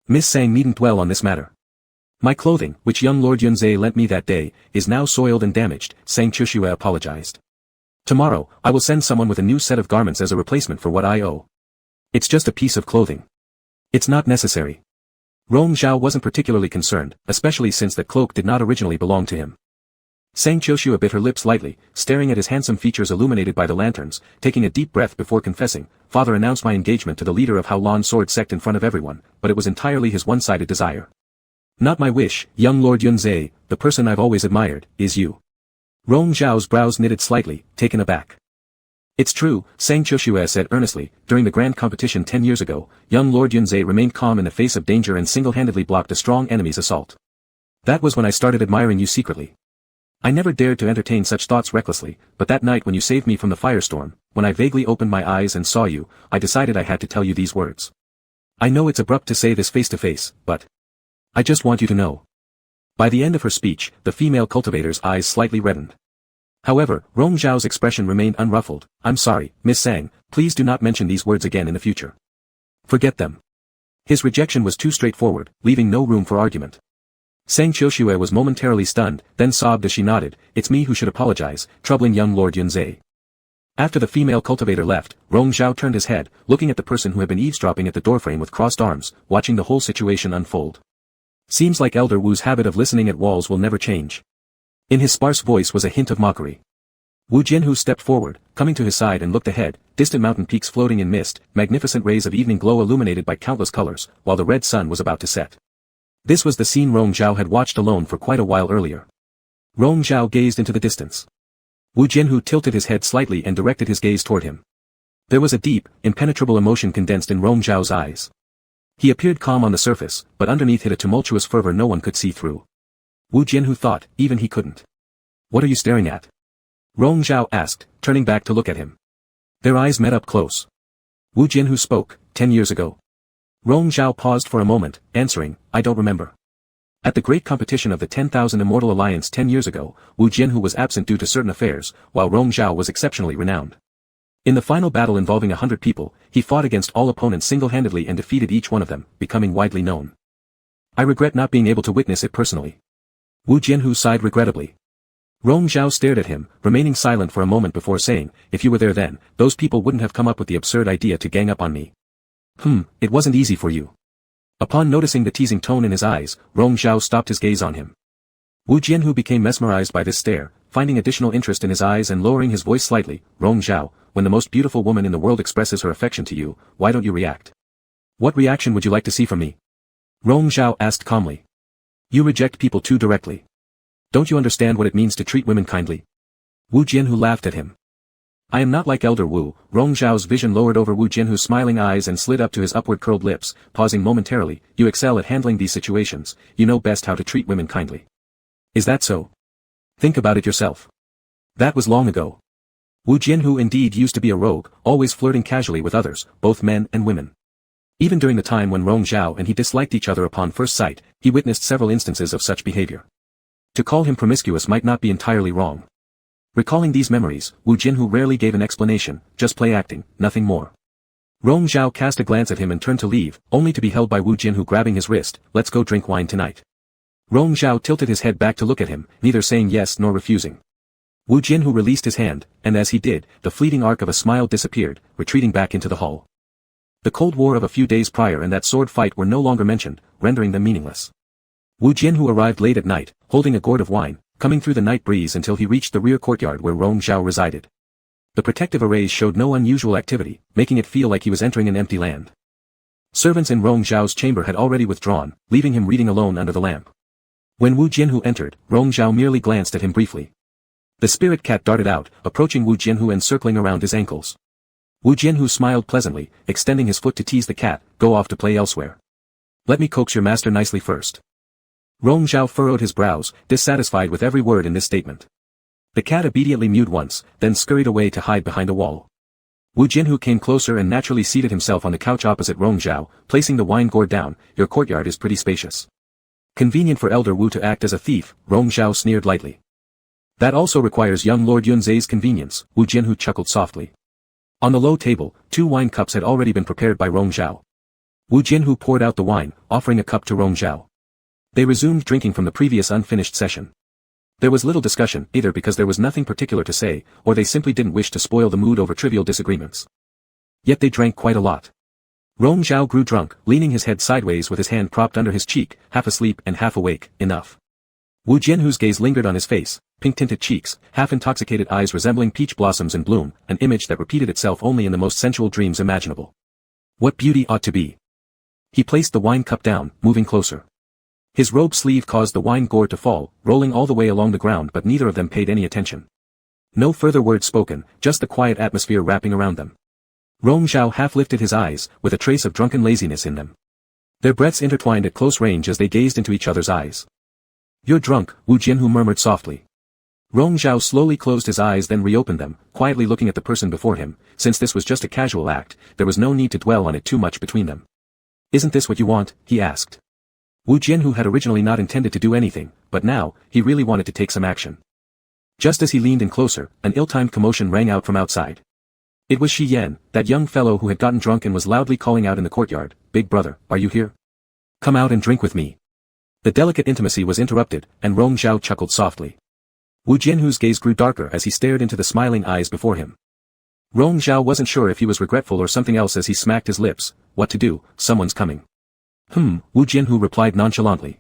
S1: "Miss Sang needn't dwell on this matter. My clothing, which young Lord Yunzhe lent me that day, is now soiled and damaged," Sang Chuxue apologized. "Tomorrow, I will send someone with a new set of garments as a replacement for what I owe. It's just a piece of clothing. It's not necessary." Rong Zhao wasn't particularly concerned, especially since that cloak did not originally belong to him. Sang Chuxue bit her lips lightly, staring at his handsome features illuminated by the lanterns, taking a deep breath before confessing, "Father announced my engagement to the leader of Haolan Sword Sect in front of everyone, but it was entirely his one-sided desire. Not my wish, young Lord Yunzhe, the person I've always admired, is you." Rong Zhao's brows knitted slightly, taken aback. "It's true," Sang Chuxue said earnestly, "during the grand competition 10 years ago, young Lord Yunzhe remained calm in the face of danger and single-handedly blocked a strong enemy's assault. That was when I started admiring you secretly. I never dared to entertain such thoughts recklessly, but that night when you saved me from the firestorm, when I vaguely opened my eyes and saw you, I decided I had to tell you these words. I know it's abrupt to say this face to face, but I just want you to know." By the end of her speech, the female cultivator's eyes slightly reddened. However, Rong Zhao's expression remained unruffled. "I'm sorry, Miss Sang, please do not mention these words again in the future. Forget them." His rejection was too straightforward, leaving no room for argument. Sang Chuxue was momentarily stunned, then sobbed as she nodded, "It's me who should apologize, troubling young Lord Yunzhe." After the female cultivator left, Rong Zhao turned his head, looking at the person who had been eavesdropping at the doorframe with crossed arms, watching the whole situation unfold. Seems like Elder Wu's habit of listening at walls will never change. In his sparse voice was a hint of mockery. Wu Jianhu stepped forward, coming to his side and looked ahead, distant mountain peaks floating in mist, magnificent rays of evening glow illuminated by countless colors, while the red sun was about to set. This was the scene Rong Zhao had watched alone for quite a while earlier. Rong Zhao gazed into the distance. Wu Jianhu tilted his head slightly and directed his gaze toward him. There was a deep, impenetrable emotion condensed in Rong Zhao's eyes. He appeared calm on the surface, but underneath hid a tumultuous fervor no one could see through. Wu Jianhu thought, even he couldn't. "What are you staring at?" Rong Zhao asked, turning back to look at him. Their eyes met up close. Wu Jianhu spoke, 10 years ago. Rong Zhao paused for a moment, answering, "I don't remember." At the great competition of the 10,000 Immortal Alliance 10 years ago, Wu Jianhu was absent due to certain affairs, while Rong Zhao was exceptionally renowned. In the final battle involving 100 people, he fought against all opponents single-handedly and defeated each one of them, becoming widely known. I regret not being able to witness it personally. Wu Jianhu sighed regrettably. Rong Zhao stared at him, remaining silent for a moment before saying, "If you were there then, those people wouldn't have come up with the absurd idea to gang up on me. It wasn't easy for you." Upon noticing the teasing tone in his eyes, Rong Zhao stopped his gaze on him. Wu Jianhu became mesmerized by this stare, finding additional interest in his eyes and lowering his voice slightly, "Rong Zhao, when the most beautiful woman in the world expresses her affection to you, why don't you react? What reaction would you like to see from me?" Rong Zhao asked calmly. "You reject people too directly. Don't you understand what it means to treat women kindly?" Wu Jianhu laughed at him. "I am not like Elder Wu." Rong Zhao's vision lowered over Wu Jianhu's smiling eyes and slid up to his upward curled lips, pausing momentarily. "You excel at handling these situations, you know best how to treat women kindly. Is that so? Think about it yourself. That was long ago. Wu Jianhu indeed used to be a rogue, always flirting casually with others, both men and women. Even during the time when Rong Zhao and he disliked each other upon first sight, he witnessed several instances of such behavior. To call him promiscuous might not be entirely wrong. Recalling these memories, Wu Jianhu rarely gave an explanation, just play acting, nothing more. Rong Zhao cast a glance at him and turned to leave, only to be held by Wu Jianhu grabbing his wrist. "Let's go drink wine tonight." Rong Zhao tilted his head back to look at him, neither saying yes nor refusing. Wu Jianhu released his hand, and as he did, the fleeting arc of a smile disappeared, retreating back into the hall. The Cold War of a few days prior and that sword fight were no longer mentioned, rendering them meaningless. Wu Jianhu arrived late at night, holding a gourd of wine, coming through the night breeze until he reached the rear courtyard where Rong Zhao resided. The protective arrays showed no unusual activity, making it feel like he was entering an empty land. Servants in Rong Zhao's chamber had already withdrawn, leaving him reading alone under the lamp. When Wu Jianhu entered, Rong Zhao merely glanced at him briefly. The spirit cat darted out, approaching Wu Jianhu and circling around his ankles. Wu Jianhu smiled pleasantly, extending his foot to tease the cat, go off to play elsewhere. Let me coax your master nicely first. Rong Zhao furrowed his brows, dissatisfied with every word in this statement. The cat obediently mewed once, then scurried away to hide behind a wall. Wu Jianhu came closer and naturally seated himself on the couch opposite Rong Zhao, placing the wine gourd down. Your courtyard is pretty spacious. Convenient for Elder Wu to act as a thief, Rong Zhao sneered lightly. That also requires young Lord Yunzai's convenience, Wu Jianhu chuckled softly. On the low table, 2 wine cups had already been prepared by Rong Zhao. Wu Jianhu poured out the wine, offering a cup to Rong Zhao. They resumed drinking from the previous unfinished session. There was little discussion, either because there was nothing particular to say, or they simply didn't wish to spoil the mood over trivial disagreements. Yet they drank quite a lot. Rong Zhao grew drunk, leaning his head sideways with his hand propped under his cheek, half asleep and half awake. Enough. Wu Jianhu's gaze lingered on his face, pink-tinted cheeks, half-intoxicated eyes resembling peach blossoms in bloom, an image that repeated itself only in the most sensual dreams imaginable. What beauty ought to be. He placed the wine cup down, moving closer. His robe sleeve caused the wine gourd to fall, rolling all the way along the ground, but neither of them paid any attention. No further words spoken, just the quiet atmosphere wrapping around them. Rong Zhao half lifted his eyes, with a trace of drunken laziness in them. Their breaths intertwined at close range as they gazed into each other's eyes. You're drunk, Wu Jianhu murmured softly. Rong Zhao slowly closed his eyes, then reopened them, quietly looking at the person before him. Since this was just a casual act, there was no need to dwell on it too much between them. Isn't this what you want? He asked. Wu Jianhu had originally not intended to do anything, but now, he really wanted to take some action. Just as he leaned in closer, an ill-timed commotion rang out from outside. It was Shi Yan, that young fellow who had gotten drunk and was loudly calling out in the courtyard, Big brother, are you here? Come out and drink with me. The delicate intimacy was interrupted, and Rong Zhao chuckled softly. Wu Jianhu's gaze grew darker as he stared into the smiling eyes before him. Rong Zhao wasn't sure if he was regretful or something else as he smacked his lips. What to do, someone's coming. Wu Jianhu replied nonchalantly.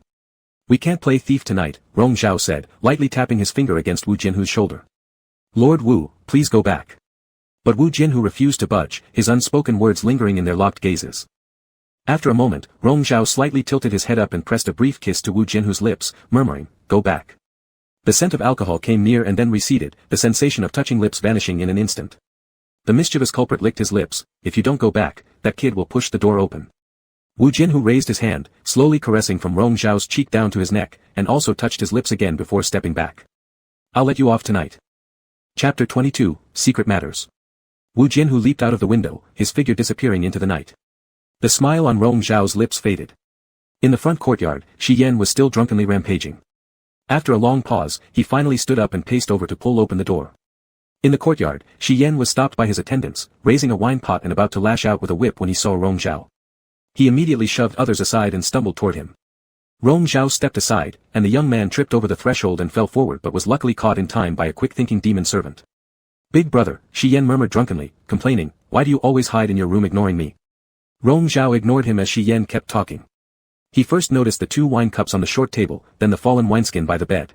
S1: We can't play thief tonight, Rong Zhao said, lightly tapping his finger against Wu Jianhu's shoulder. Lord Wu, please go back. But Wu Jianhu refused to budge, his unspoken words lingering in their locked gazes. After a moment, Rong Zhao slightly tilted his head up and pressed a brief kiss to Wu Jianhu's lips, murmuring, go back. The scent of alcohol came near and then receded, the sensation of touching lips vanishing in an instant. The mischievous culprit licked his lips. If you don't go back, that kid will push the door open. Wu Jianhu raised his hand, slowly caressing from Rong Zhao's cheek down to his neck, and also touched his lips again before stepping back. I'll let you off tonight. Chapter 22, Secret Matters. Wu Jianhu leaped out of the window, his figure disappearing into the night. The smile on Rong Zhao's lips faded. In the front courtyard, Shi Yan was still drunkenly rampaging. After a long pause, he finally stood up and paced over to pull open the door. In the courtyard, Shi Yan was stopped by his attendants, raising a wine pot and about to lash out with a whip when he saw Rong Zhao. He immediately shoved others aside and stumbled toward him. Rong Zhao stepped aside, and the young man tripped over the threshold and fell forward but was luckily caught in time by a quick-thinking demon servant. Big brother, Shi Yan murmured drunkenly, complaining, why do you always hide in your room ignoring me? Rong Zhao ignored him as Shi Yan kept talking. He first noticed the 2 wine cups on the short table, then the fallen wineskin by the bed.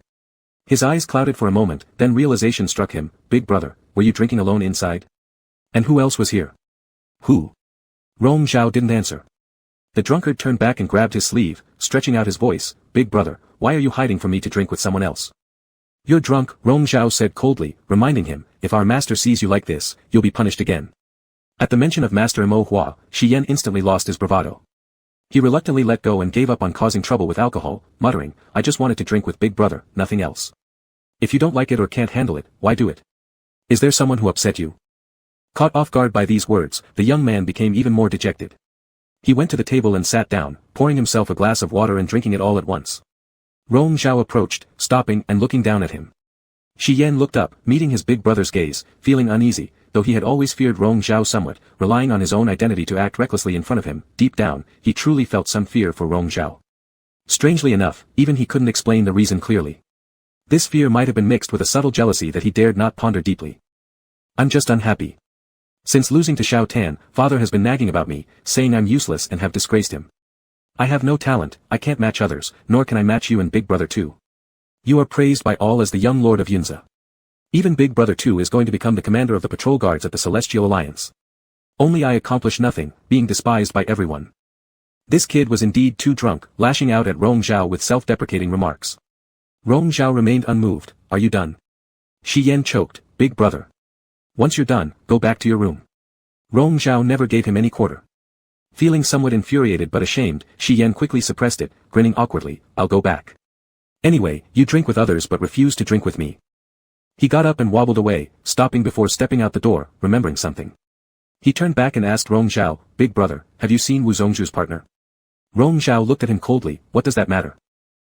S1: His eyes clouded for a moment, then realization struck him, Big brother, were you drinking alone inside? And who else was here? Who? Rong Zhao didn't answer. The drunkard turned back and grabbed his sleeve, stretching out his voice, Big brother, why are you hiding from me to drink with someone else? You're drunk, Rong Zhao said coldly, reminding him, if our master sees you like this, you'll be punished again. At the mention of Master Mo Hua, Shi Yan instantly lost his bravado. He reluctantly let go and gave up on causing trouble with alcohol, muttering, I just wanted to drink with Big brother, nothing else. If you don't like it or can't handle it, why do it? Is there someone who upset you? Caught off guard by these words, the young man became even more dejected. He went to the table and sat down, pouring himself a glass of water and drinking it all at once. Rong Zhao approached, stopping and looking down at him. Shi Yan looked up, meeting his big brother's gaze, feeling uneasy, though he had always feared Rong Zhao somewhat, relying on his own identity to act recklessly in front of him. Deep down, he truly felt some fear for Rong Zhao. Strangely enough, even he couldn't explain the reason clearly. This fear might have been mixed with a subtle jealousy that he dared not ponder deeply. I'm just unhappy. Since losing to Xiao Tan, father has been nagging about me, saying I'm useless and have disgraced him. I have no talent, I can't match others, nor can I match you and big brother too. You are praised by all as the young lord of Yunza. Even Big Brother 2 is going to become the commander of the patrol guards at the Celestial Alliance. Only I accomplished nothing, being despised by everyone. This kid was indeed too drunk, lashing out at Rong Zhao with self-deprecating remarks. Rong Zhao remained unmoved. Are you done? Shi Yan choked. Big brother. Once you're done, go back to your room. Rong Zhao never gave him any quarter. Feeling somewhat infuriated but ashamed, Shi Yan quickly suppressed it, grinning awkwardly. I'll go back. Anyway, you drink with others but refuse to drink with me. He got up and wobbled away, stopping before stepping out the door, remembering something. He turned back and asked Rong Zhao, Big brother, have you seen Wu Zongzhu's partner? Rong Zhao looked at him coldly. What does that matter?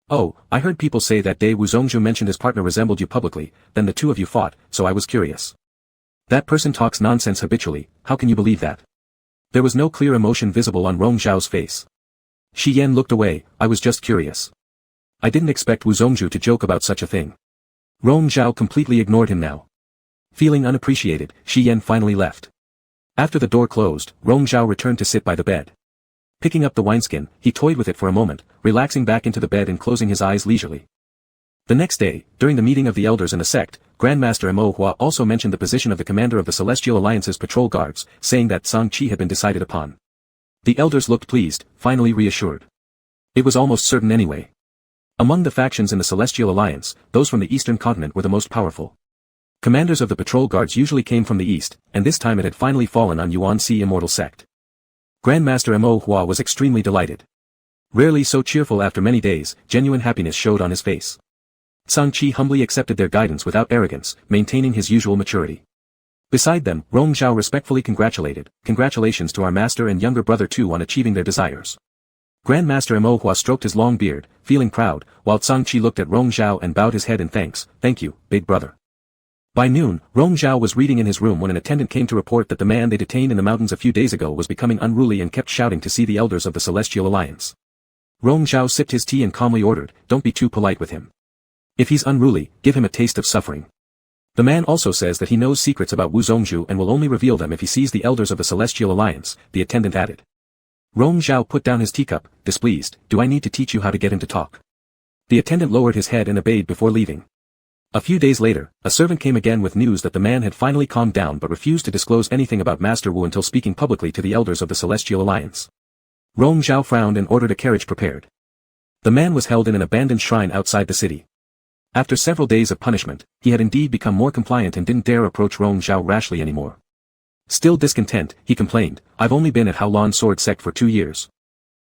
S1: Oh, I heard people say that day Wu Zongzhu mentioned his partner resembled you publicly, then the two of you fought, so I was curious. That person talks nonsense habitually, how can you believe that? There was no clear emotion visible on Rong Zhao's face. Shi Yan looked away. I was just curious. I didn't expect Wu Zongzhu to joke about such a thing. Rong Zhao completely ignored him now. Feeling unappreciated, Shi Yan finally left. After the door closed, Rong Zhao returned to sit by the bed. Picking up the wineskin, he toyed with it for a moment, relaxing back into the bed and closing his eyes leisurely. The next day, during the meeting of the elders in the sect, Grandmaster Mo Hua also mentioned the position of the commander of the Celestial Alliance's patrol guards, saying that Song Qi had been decided upon. The elders looked pleased, finally reassured. It was almost certain anyway. Among the factions in the Celestial Alliance, those from the eastern continent were the most powerful. Commanders of the patrol guards usually came from the east, and this time it had finally fallen on Yuan Si Immortal Sect. Grandmaster Mo Hua was extremely delighted. Rarely so cheerful after many days, genuine happiness showed on his face. Song Qi humbly accepted their guidance without arrogance, maintaining his usual maturity. Beside them, Rong Zhao respectfully congratulated, congratulations to our master and younger brother too on achieving their desires. Grandmaster Mo Hua stroked his long beard, feeling proud, while Song Qi looked at Rong Zhao and bowed his head in thanks. Thank you, big brother. By noon, Rong Zhao was reading in his room when an attendant came to report that the man they detained in the mountains a few days ago was becoming unruly and kept shouting to see the elders of the Celestial Alliance. Rong Zhao sipped his tea and calmly ordered, don't be too polite with him. If he's unruly, give him a taste of suffering. The man also says that he knows secrets about Wu Zongzhu and will only reveal them if he sees the elders of the Celestial Alliance, the attendant added. Rong Zhao put down his teacup, displeased. Do I need to teach you how to get him to talk? The attendant lowered his head and obeyed before leaving. A few days later, a servant came again with news that the man had finally calmed down but refused to disclose anything about Master Wu until speaking publicly to the elders of the Celestial Alliance. Rong Zhao frowned and ordered a carriage prepared. The man was held in an abandoned shrine outside the city. After several days of punishment, he had indeed become more compliant and didn't dare approach Rong Zhao rashly anymore. Still discontent, he complained, I've only been at Haolan Sword Sect for 2 years.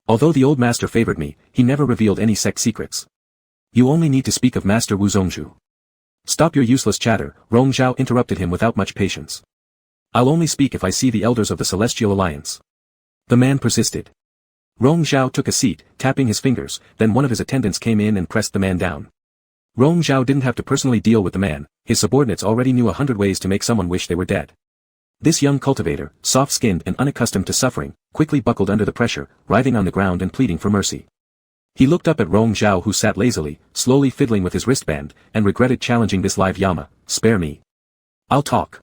S1: Although the old master favored me, he never revealed any sect secrets. You only need to speak of Master Wu Zongzhu. Stop your useless chatter, Rong Zhao interrupted him without much patience. I'll only speak if I see the elders of the Celestial Alliance. The man persisted. Rong Zhao took a seat, tapping his fingers, then one of his attendants came in and pressed the man down. Rong Zhao didn't have to personally deal with the man, his subordinates already knew 100 ways to make someone wish they were dead. This young cultivator, soft-skinned and unaccustomed to suffering, quickly buckled under the pressure, writhing on the ground and pleading for mercy. He looked up at Rong Zhao who sat lazily, slowly fiddling with his wristband, and regretted challenging this live Yama. Spare me. I'll talk.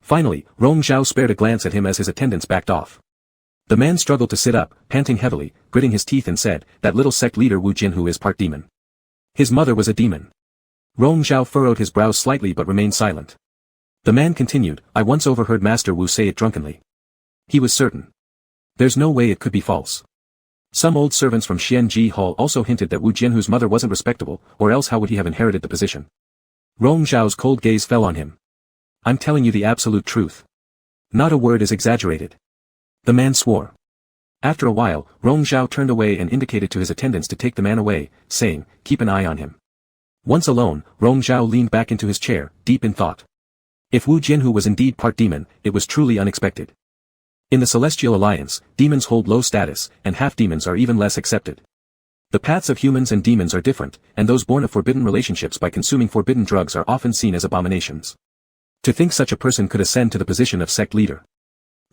S1: Finally, Rong Zhao spared a glance at him as his attendants backed off. The man struggled to sit up, panting heavily, gritting his teeth and said, that little sect leader Wu Jinhu is part demon. His mother was a demon. Rong Zhao furrowed his brows slightly but remained silent. The man continued, I once overheard Master Wu say it drunkenly. He was certain. There's no way it could be false. Some old servants from Xianji Hall also hinted that Wu Jinhu's mother wasn't respectable, or else how would he have inherited the position? Rong Zhao's cold gaze fell on him. I'm telling you the absolute truth. Not a word is exaggerated. The man swore. After a while, Rong Zhao turned away and indicated to his attendants to take the man away, saying, keep an eye on him. Once alone, Rong Zhao leaned back into his chair, deep in thought. If Wu Jinhu was indeed part demon, it was truly unexpected. In the Celestial Alliance, demons hold low status, and half-demons are even less accepted. The paths of humans and demons are different, and those born of forbidden relationships by consuming forbidden drugs are often seen as abominations. To think such a person could ascend to the position of sect leader.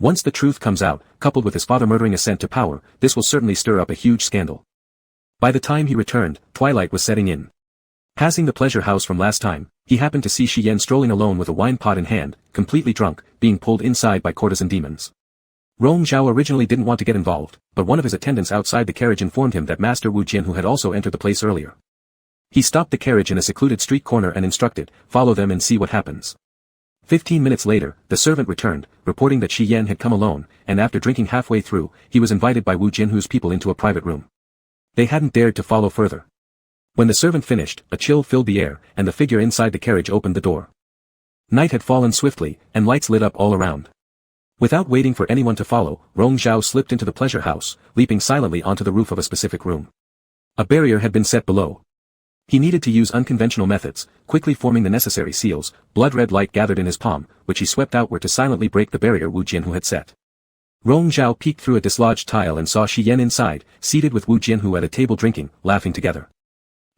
S1: Once the truth comes out, coupled with his father murdering ascent to power, this will certainly stir up a huge scandal. By the time he returned, twilight was setting in. Passing the pleasure house from last time, he happened to see Shi Yan strolling alone with a wine pot in hand, completely drunk, being pulled inside by courtesan demons. Rong Zhao originally didn't want to get involved, but one of his attendants outside the carriage informed him that Master Wu Jinhu had also entered the place earlier. He stopped the carriage in a secluded street corner and instructed, "Follow them and see what happens." 15 minutes later, the servant returned, reporting that Shi Yan had come alone, and after drinking halfway through, he was invited by Wu Jinhu's people into a private room. They hadn't dared to follow further. When the servant finished, a chill filled the air, and the figure inside the carriage opened the door. Night had fallen swiftly, and lights lit up all around. Without waiting for anyone to follow, Rong Zhao slipped into the pleasure house, leaping silently onto the roof of a specific room. A barrier had been set below. He needed to use unconventional methods, quickly forming the necessary seals. Blood-red light gathered in his palm, which he swept outward to silently break the barrier Wu Jinhu had set. Rong Zhao peeked through a dislodged tile and saw Shi Yan inside, seated with Wu Jinhu at a table drinking, laughing together.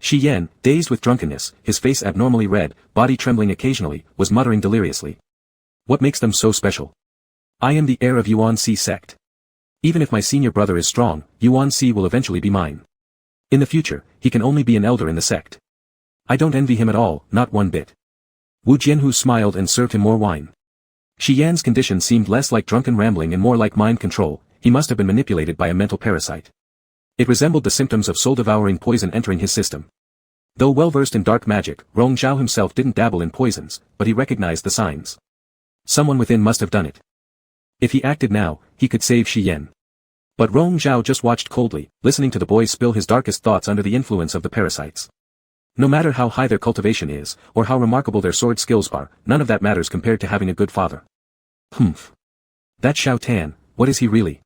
S1: Shi Yan, dazed with drunkenness, his face abnormally red, body trembling occasionally, was muttering deliriously. "What makes them so special? I am the heir of Yuan-Si sect. Even if my senior brother is strong, Yuan-Si will eventually be mine. In the future, he can only be an elder in the sect. I don't envy him at all, not one bit." Wu Jianhu smiled and served him more wine. Shi Yan's condition seemed less like drunken rambling and more like mind control. He must have been manipulated by a mental parasite. It resembled the symptoms of soul-devouring poison entering his system. Though well-versed in dark magic, Rong Zhao himself didn't dabble in poisons, but he recognized the signs. Someone within must have done it. If he acted now, he could save Shi Yan. But Rong Zhao just watched coldly, listening to the boy spill his darkest thoughts under the influence of the parasites. No matter how high their cultivation is, or how remarkable their sword skills are, none of that matters compared to having a good father. Humph. That Xiao Tan, what is he really?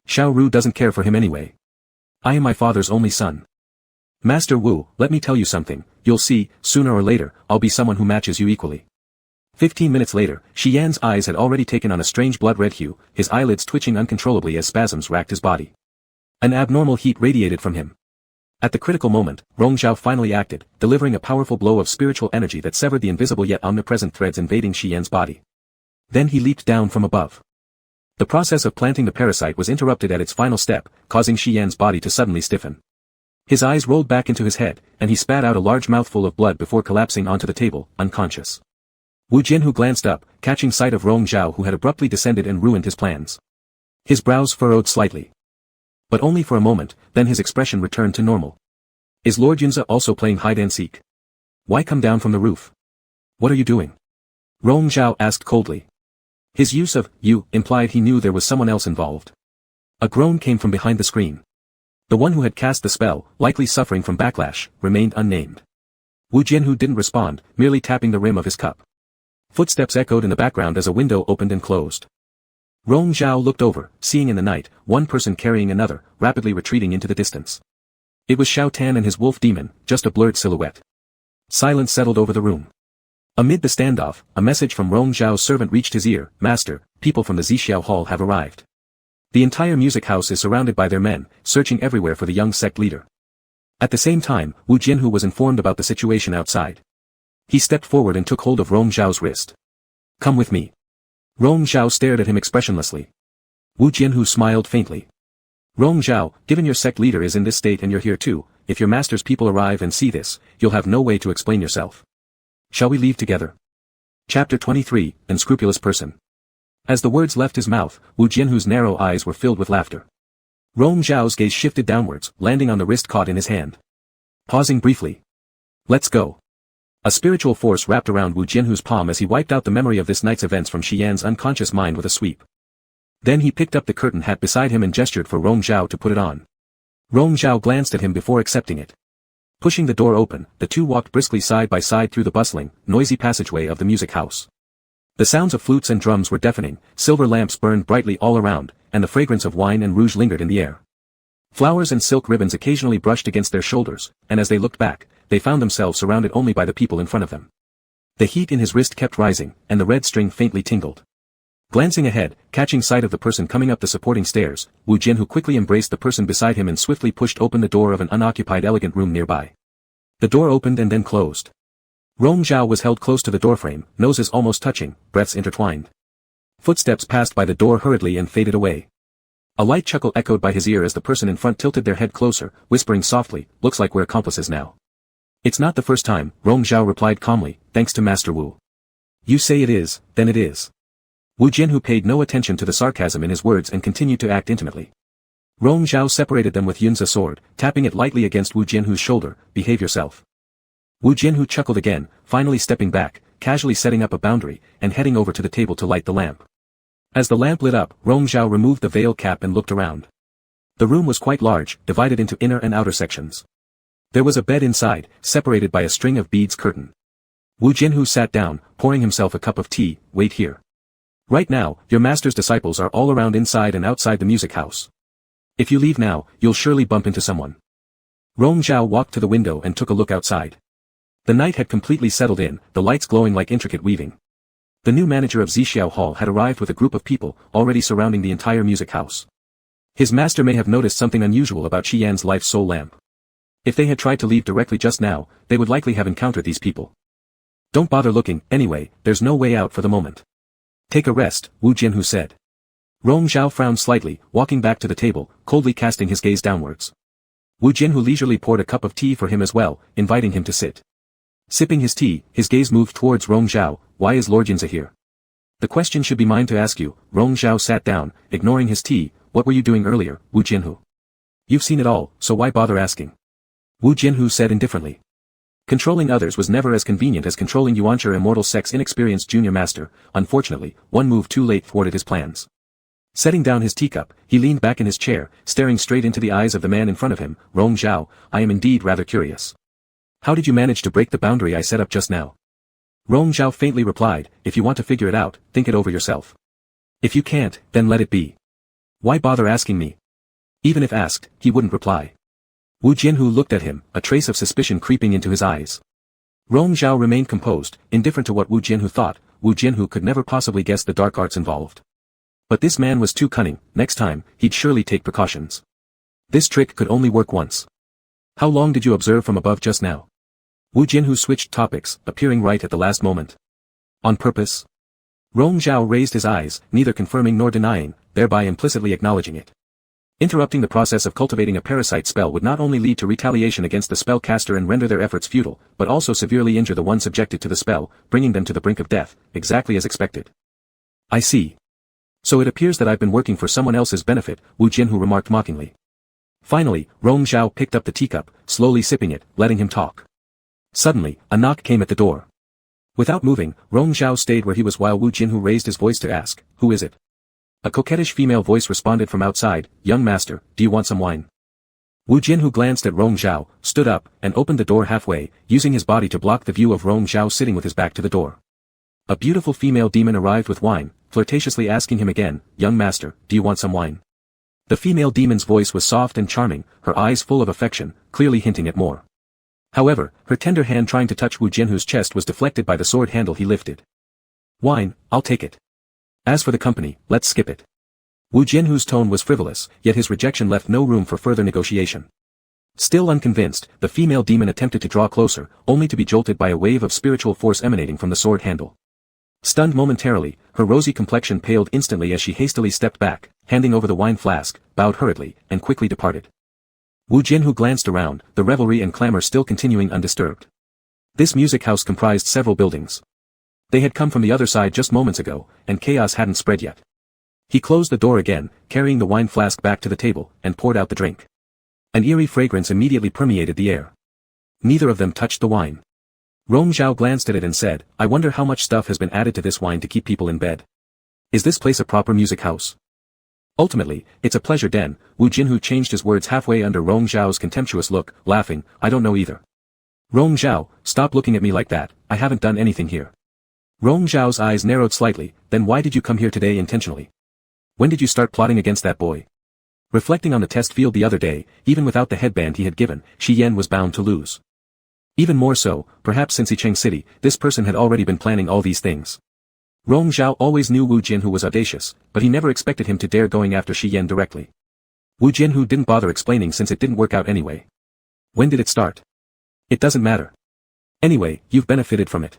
S1: Xiao Ru doesn't care for him anyway. I am my father's only son. Master Wu, let me tell you something, you'll see, sooner or later, I'll be someone who matches you equally. 15 minutes later, Shi Yan's eyes had already taken on a strange blood-red hue, his eyelids twitching uncontrollably as spasms racked his body. An abnormal heat radiated from him. At the critical moment, Rong Zhao finally acted, delivering a powerful blow of spiritual energy that severed the invisible yet omnipresent threads invading Shi Yan's body. Then he leaped down from above. The process of planting the parasite was interrupted at its final step, causing Shi Yan's body to suddenly stiffen. His eyes rolled back into his head, and he spat out a large mouthful of blood before collapsing onto the table, unconscious. Wu Jinhu glanced up, catching sight of Rong Zhao who had abruptly descended and ruined his plans. His brows furrowed slightly. But only for a moment, then his expression returned to normal. Is Lord Yunza also playing hide-and-seek? Why come down from the roof? What are you doing? Rong Zhao asked coldly. His use of "you" implied he knew there was someone else involved. A groan came from behind the screen. The one who had cast the spell, likely suffering from backlash, remained unnamed. Wu Jinhu didn't respond, merely tapping the rim of his cup. Footsteps echoed in the background as a window opened and closed. Rong Zhao looked over, seeing in the night, one person carrying another, rapidly retreating into the distance. It was Xiao Tan and his wolf demon, just a blurred silhouette. Silence settled over the room. Amid the standoff, a message from Rong Zhao's servant reached his ear. Master, people from the Zixiao Hall have arrived. The entire music house is surrounded by their men, searching everywhere for the young sect leader. At the same time, Wu Jinhu was informed about the situation outside. He stepped forward and took hold of Rong Zhao's wrist. Come with me. Rong Zhao stared at him expressionlessly. Wu Jinhu smiled faintly. Rong Zhao, given your sect leader is in this state and you're here too, if your master's people arrive and see this, you'll have no way to explain yourself. Shall we leave together? Chapter 23, Unscrupulous Person. As the words left his mouth, Wu Jinhu's narrow eyes were filled with laughter. Rong Zhao's gaze shifted downwards, landing on the wrist caught in his hand. Pausing briefly. Let's go. A spiritual force wrapped around Wu Jinhu's palm as he wiped out the memory of this night's events from Shi Yan's unconscious mind with a sweep. Then he picked up the curtain hat beside him and gestured for Rong Zhao to put it on. Rong Zhao glanced at him before accepting it. Pushing the door open, the two walked briskly side by side through the bustling, noisy passageway of the music house. The sounds of flutes and drums were deafening, silver lamps burned brightly all around, and the fragrance of wine and rouge lingered in the air. Flowers and silk ribbons occasionally brushed against their shoulders, and as they looked back, they found themselves surrounded only by the people in front of them. The heat in his wrist kept rising, and the red string faintly tingled. Glancing ahead, catching sight of the person coming up the supporting stairs, Wu Jinhu quickly embraced the person beside him and swiftly pushed open the door of an unoccupied elegant room nearby. The door opened and then closed. Rong Zhao was held close to the doorframe, noses almost touching, breaths intertwined. Footsteps passed by the door hurriedly and faded away. A light chuckle echoed by his ear as the person in front tilted their head closer, whispering softly, looks like we're accomplices now. It's not the first time, Rong Zhao replied calmly, thanks to Master Wu. You say it is, then it is. Wu Jinhu paid no attention to the sarcasm in his words and continued to act intimately. Rong Zhao separated them with Yunza's sword, tapping it lightly against Wu Jinhu's shoulder, behave yourself. Wu Jianhu chuckled again, finally stepping back, casually setting up a boundary, and heading over to the table to light the lamp. As the lamp lit up, Rong Zhao removed the veil cap and looked around. The room was quite large, divided into inner and outer sections. There was a bed inside, separated by a string of beads curtain. Wu Jianhu sat down, pouring himself a cup of tea. Wait here. Right now, your master's disciples are all around inside and outside the music house. If you leave now, you'll surely bump into someone. Rong Zhao walked to the window and took a look outside. The night had completely settled in, the lights glowing like intricate weaving. The new manager of Zixiao Hall had arrived with a group of people, already surrounding the entire music house. His master may have noticed something unusual about Shi Yan's life soul lamp. If they had tried to leave directly just now, they would likely have encountered these people. Don't bother looking, anyway, there's no way out for the moment. Take a rest, Wu Jianhu said. Rong Zhao frowned slightly, walking back to the table, coldly casting his gaze downwards. Wu Jianhu leisurely poured a cup of tea for him as well, inviting him to sit. Sipping his tea, his gaze moved towards Rong Zhao. Why is Lord Jinza here? The question should be mine to ask you. Rong Zhao sat down, ignoring his tea. What were you doing earlier, Wu Jianhu? You've seen it all, so why bother asking? Wu Jianhu said indifferently. Controlling others was never as convenient as controlling Yuanchi Immortal Sect's inexperienced junior master. Unfortunately, one move too late thwarted his plans. Setting down his teacup, he leaned back in his chair, staring straight into the eyes of the man in front of him. Rong Zhao, I am indeed rather curious. How did you manage to break the boundary I set up just now? Rong Zhao faintly replied, if you want to figure it out, think it over yourself. If you can't, then let it be. Why bother asking me? Even if asked, he wouldn't reply. Wu Jianhu looked at him, a trace of suspicion creeping into his eyes. Rong Zhao remained composed, indifferent to what Wu Jianhu thought. Wu Jianhu could never possibly guess the dark arts involved. But this man was too cunning. Next time, he'd surely take precautions. This trick could only work once. How long did you observe from above just now? Wu Jianhu switched topics, appearing right at the last moment. On purpose? Rong Zhao raised his eyes, neither confirming nor denying, thereby implicitly acknowledging it. Interrupting the process of cultivating a parasite spell would not only lead to retaliation against the spellcaster and render their efforts futile, but also severely injure the one subjected to the spell, bringing them to the brink of death, exactly as expected. I see. So it appears that I've been working for someone else's benefit, Wu Jianhu remarked mockingly. Finally, Rong Zhao picked up the teacup, slowly sipping it, letting him talk. Suddenly, a knock came at the door. Without moving, Rong Zhao stayed where he was while Wu Jianhu raised his voice to ask, who is it? A coquettish female voice responded from outside, young master, do you want some wine? Wu Jianhu glanced at Rong Zhao, stood up, and opened the door halfway, using his body to block the view of Rong Zhao sitting with his back to the door. A beautiful female demon arrived with wine, flirtatiously asking him again, young master, do you want some wine? The female demon's voice was soft and charming, her eyes full of affection, clearly hinting at more. However, her tender hand trying to touch Wu Jianhu's chest was deflected by the sword handle he lifted. Wine, I'll take it. As for the company, let's skip it. Wu Jianhu's tone was frivolous, yet his rejection left no room for further negotiation. Still unconvinced, the female demon attempted to draw closer, only to be jolted by a wave of spiritual force emanating from the sword handle. Stunned momentarily, her rosy complexion paled instantly as she hastily stepped back, handing over the wine flask, bowed hurriedly, and quickly departed. Wu Jianhu glanced around, the revelry and clamor still continuing undisturbed. This music house comprised several buildings. They had come from the other side just moments ago, and chaos hadn't spread yet. He closed the door again, carrying the wine flask back to the table, and poured out the drink. An eerie fragrance immediately permeated the air. Neither of them touched the wine. Rong Zhao glanced at it and said, I wonder how much stuff has been added to this wine to keep people in bed. Is this place a proper music house? Ultimately, it's a pleasure den. Wu Jianhu changed his words halfway under Rong Zhao's contemptuous look, laughing, I don't know either. Rong Zhao, stop looking at me like that, I haven't done anything here. Rong Zhao's eyes narrowed slightly, then why did you come here today intentionally? When did you start plotting against that boy? Reflecting on the test field the other day, even without the headband he had given, Shi Yan was bound to lose. Even more so, perhaps since Yicheng City, this person had already been planning all these things. Rong Zhao always knew Wu Jianhu was audacious, but he never expected him to dare going after Shi Yan directly. Wu Jianhu didn't bother explaining since it didn't work out anyway. When did it start? It doesn't matter. Anyway, you've benefited from it.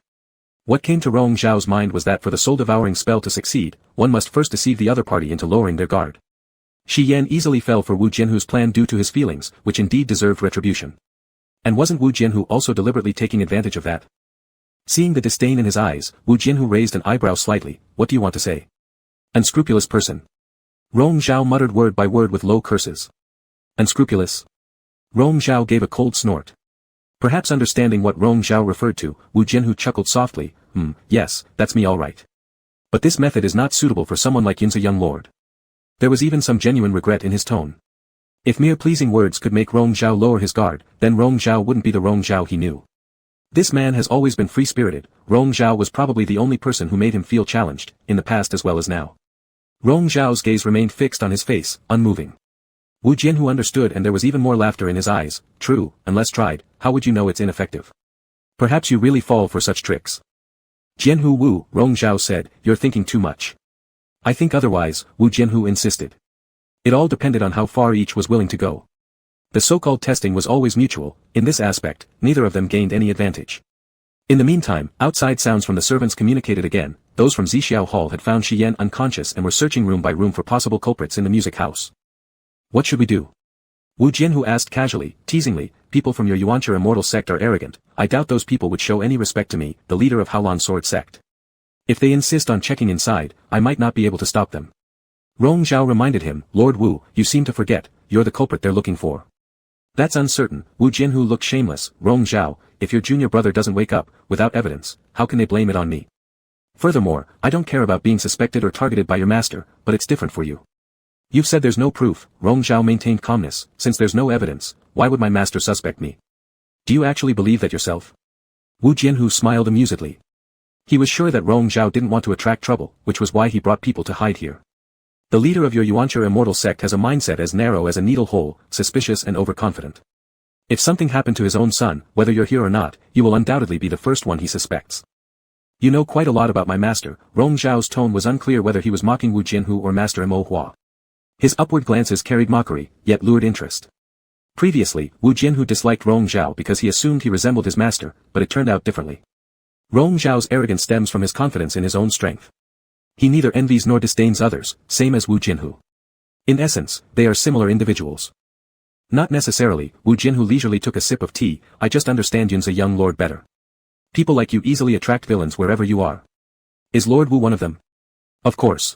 S1: What came to Rong Zhao's mind was that for the soul-devouring spell to succeed, one must first deceive the other party into lowering their guard. Shi Yan easily fell for Wu Jianhu's plan due to his feelings, which indeed deserved retribution. And wasn't Wu Jianhu also deliberately taking advantage of that? Seeing the disdain in his eyes, Wu Jianhu raised an eyebrow slightly. What do you want to say? Unscrupulous person. Rong Zhao muttered word by word with low curses. Unscrupulous. Rong Zhao gave a cold snort. Perhaps understanding what Rong Zhao referred to, Wu Jianhu chuckled softly, yes, that's me all right. But this method is not suitable for someone like Yun's a young lord. There was even some genuine regret in his tone. If mere pleasing words could make Rong Zhao lower his guard, then Rong Zhao wouldn't be the Rong Zhao he knew. This man has always been free-spirited. Rong Zhao was probably the only person who made him feel challenged, in the past as well as now. Rong Zhao's gaze remained fixed on his face, unmoving. Wu Jianhu understood, and there was even more laughter in his eyes. True, unless tried, how would you know it's ineffective? Perhaps you really fall for such tricks. Jianhu Wu, Rong Zhao said, you're thinking too much. I think otherwise, Wu Jianhu insisted. It all depended on how far each was willing to go. The so-called testing was always mutual. In this aspect, neither of them gained any advantage. In the meantime, outside sounds from the servants communicated again. Those from Zixiao Hall had found Shi Yan unconscious and were searching room by room for possible culprits in the music house. What should we do? Wu Jianhu asked casually, teasingly. People from your Yuancha immortal sect are arrogant. I doubt those people would show any respect to me, the leader of Haolan Sword sect. If they insist on checking inside, I might not be able to stop them. Rong Zhao reminded him, Lord Wu, you seem to forget, you're the culprit they're looking for. That's uncertain. Wu Jianhu looked shameless. Rong Zhao, if your junior brother doesn't wake up, without evidence, how can they blame it on me? Furthermore, I don't care about being suspected or targeted by your master, but it's different for you. You've said there's no proof. Rong Zhao maintained calmness. Since there's no evidence, why would my master suspect me? Do you actually believe that yourself? Wu Jianhu smiled amusedly. He was sure that Rong Zhao didn't want to attract trouble, which was why he brought people to hide here. The leader of your Yuancha immortal sect has a mindset as narrow as a needle hole, suspicious and overconfident. If something happened to his own son, whether you're here or not, you will undoubtedly be the first one he suspects. You know quite a lot about my master. Rong Zhao's tone was unclear whether he was mocking Wu Jianhu or Master Mo Hua. His upward glances carried mockery, yet lured interest. Previously, Wu Jianhu disliked Rong Zhao because he assumed he resembled his master, but it turned out differently. Rong Zhao's arrogance stems from his confidence in his own strength. He neither envies nor disdains others, same as Wu Jianhu. In essence, they are similar individuals. Not necessarily. Wu Jianhu leisurely took a sip of tea. I just understand Yun's a young lord better. People like you easily attract villains wherever you are. Is Lord Wu one of them? Of course.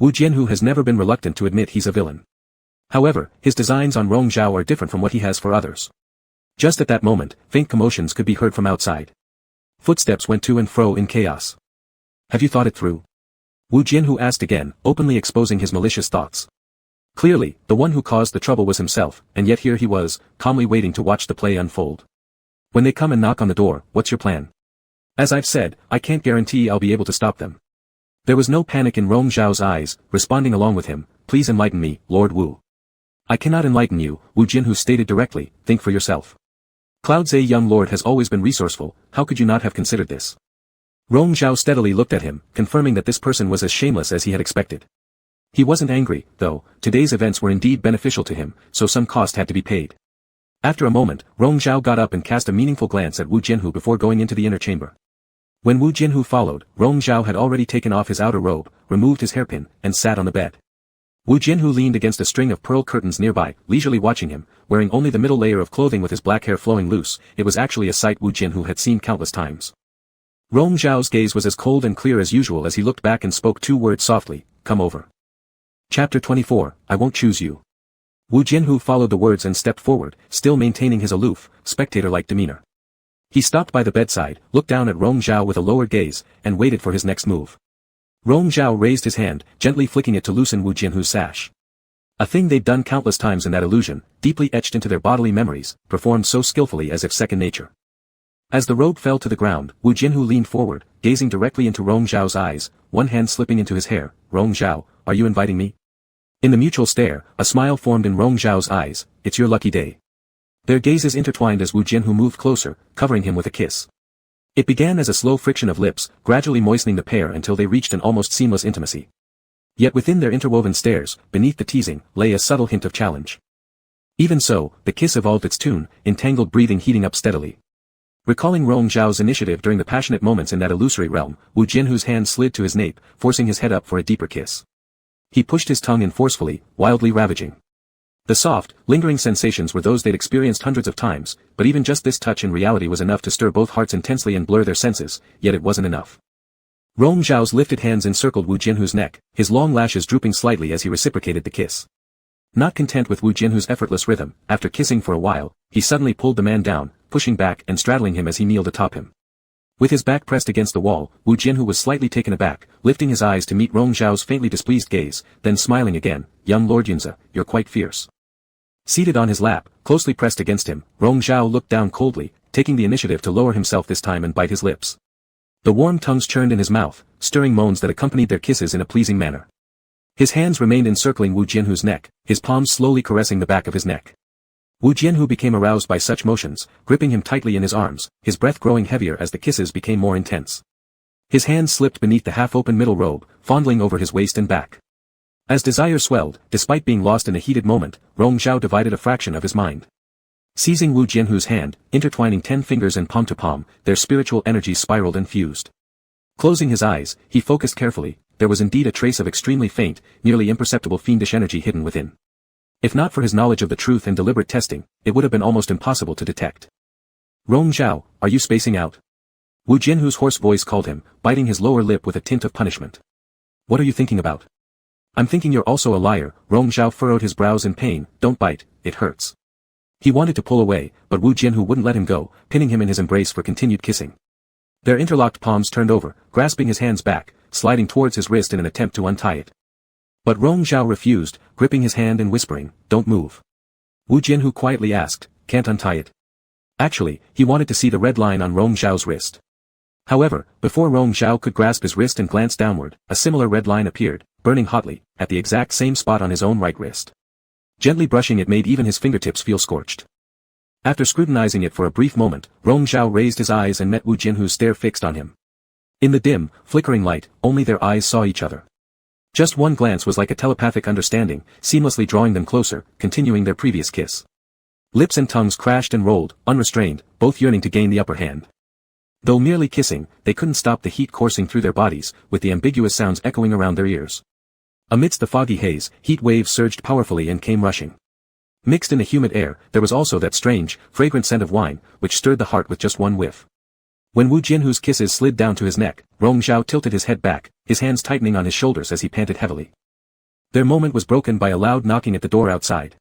S1: Wu Jianhu has never been reluctant to admit he's a villain. However, his designs on Rong Zhao are different from what he has for others. Just at that moment, faint commotions could be heard from outside. Footsteps went to and fro in chaos. Have you thought it through? Wu Jianhu asked again, openly exposing his malicious thoughts. Clearly, the one who caused the trouble was himself, and yet here he was, calmly waiting to watch the play unfold. When they come and knock on the door, what's your plan? As I've said, I can't guarantee I'll be able to stop them. There was no panic in Rong Zhao's eyes, responding along with him, please enlighten me, Lord Wu. I cannot enlighten you, Wu Jianhu stated directly, think for yourself. Cloud's a young lord has always been resourceful, how could you not have considered this? Rong Zhao steadily looked at him, confirming that this person was as shameless as he had expected. He wasn't angry, though. Today's events were indeed beneficial to him, so some cost had to be paid. After a moment, Rong Zhao got up and cast a meaningful glance at Wu Jianhu before going into the inner chamber. When Wu Jianhu followed, Rong Zhao had already taken off his outer robe, removed his hairpin, and sat on the bed. Wu Jianhu leaned against a string of pearl curtains nearby, leisurely watching him, wearing only the middle layer of clothing with his black hair flowing loose. It was actually a sight Wu Jianhu had seen countless times. Rong Zhao's gaze was as cold and clear as usual as he looked back and spoke two words softly, come over. Chapter 24, I won't choose you. Wu Jianhu followed the words and stepped forward, still maintaining his aloof, spectator-like demeanor. He stopped by the bedside, looked down at Rong Zhao with a lowered gaze, and waited for his next move. Rong Zhao raised his hand, gently flicking it to loosen Wu Jianhu's sash. A thing they'd done countless times in that illusion, deeply etched into their bodily memories, performed so skillfully as if second nature. As the robe fell to the ground, Wu Jianhu leaned forward, gazing directly into Rong Zhao's eyes, one hand slipping into his hair. Rong Zhao, are you inviting me? In the mutual stare, a smile formed in Rong Zhao's eyes, it's your lucky day. Their gazes intertwined as Wu Jianhu moved closer, covering him with a kiss. It began as a slow friction of lips, gradually moistening the pair until they reached an almost seamless intimacy. Yet within their interwoven stares, beneath the teasing, lay a subtle hint of challenge. Even so, the kiss evolved its tune, entangled breathing heating up steadily. Recalling Rong Zhao's initiative during the passionate moments in that illusory realm, Wu Jianhu's hand slid to his nape, forcing his head up for a deeper kiss. He pushed his tongue in forcefully, wildly ravaging. The soft, lingering sensations were those they'd experienced hundreds of times, but even just this touch in reality was enough to stir both hearts intensely and blur their senses, yet it wasn't enough. Rong Zhao's lifted hands encircled Wu Jianhu's neck, his long lashes drooping slightly as he reciprocated the kiss. Not content with Wu Jianhu's effortless rhythm, after kissing for a while, he suddenly pulled the man down, pushing back and straddling him as he kneeled atop him. With his back pressed against the wall, Wu Jianhu was slightly taken aback, lifting his eyes to meet Rong Zhao's faintly displeased gaze, then smiling again. "Young Lord Yunzi, you're quite fierce." Seated on his lap, closely pressed against him, Rong Zhao looked down coldly, taking the initiative to lower himself this time and bite his lips. The warm tongues churned in his mouth, stirring moans that accompanied their kisses in a pleasing manner. His hands remained encircling Wu Jianhu's neck, his palms slowly caressing the back of his neck. Wu Jianhu became aroused by such motions, gripping him tightly in his arms, his breath growing heavier as the kisses became more intense. His hands slipped beneath the half-open middle robe, fondling over his waist and back. As desire swelled, despite being lost in a heated moment, Rong Zhao divided a fraction of his mind. Seizing Wu Jianhu's hand, intertwining 10 fingers and palm to palm, their spiritual energies spiraled and fused. Closing his eyes, he focused carefully. There was indeed a trace of extremely faint, nearly imperceptible fiendish energy hidden within. If not for his knowledge of the truth and deliberate testing, it would have been almost impossible to detect. "Rong Zhao, are you spacing out?" Wu Jianhu's hoarse voice called him, biting his lower lip with a tint of punishment. "What are you thinking about?" "I'm thinking you're also a liar." Rong Zhao furrowed his brows in pain. "Don't bite, it hurts." He wanted to pull away, but Wu Jianhu wouldn't let him go, pinning him in his embrace for continued kissing. Their interlocked palms turned over, grasping his hands back, sliding towards his wrist in an attempt to untie it. But Rong Zhao refused, gripping his hand and whispering, "Don't move." Wu Jianhu quietly asked, "Can't untie it?" Actually, he wanted to see the red line on Rong Zhao's wrist. However, before Rong Zhao could grasp his wrist and glance downward, a similar red line appeared, burning hotly, at the exact same spot on his own right wrist. Gently brushing it made even his fingertips feel scorched. After scrutinizing it for a brief moment, Rong Zhao raised his eyes and met Wu Jianhu's stare fixed on him. In the dim, flickering light, only their eyes saw each other. Just one glance was like a telepathic understanding, seamlessly drawing them closer, continuing their previous kiss. Lips and tongues crashed and rolled, unrestrained, both yearning to gain the upper hand. Though merely kissing, they couldn't stop the heat coursing through their bodies, with the ambiguous sounds echoing around their ears. Amidst the foggy haze, heat waves surged powerfully and came rushing. Mixed in the humid air, there was also that strange, fragrant scent of wine, which stirred the heart with just one whiff. When Wu Jianhu's kisses slid down to his neck, Rong Zhao tilted his head back, his hands tightening on his shoulders as he panted heavily. Their moment was broken by a loud knocking at the door outside.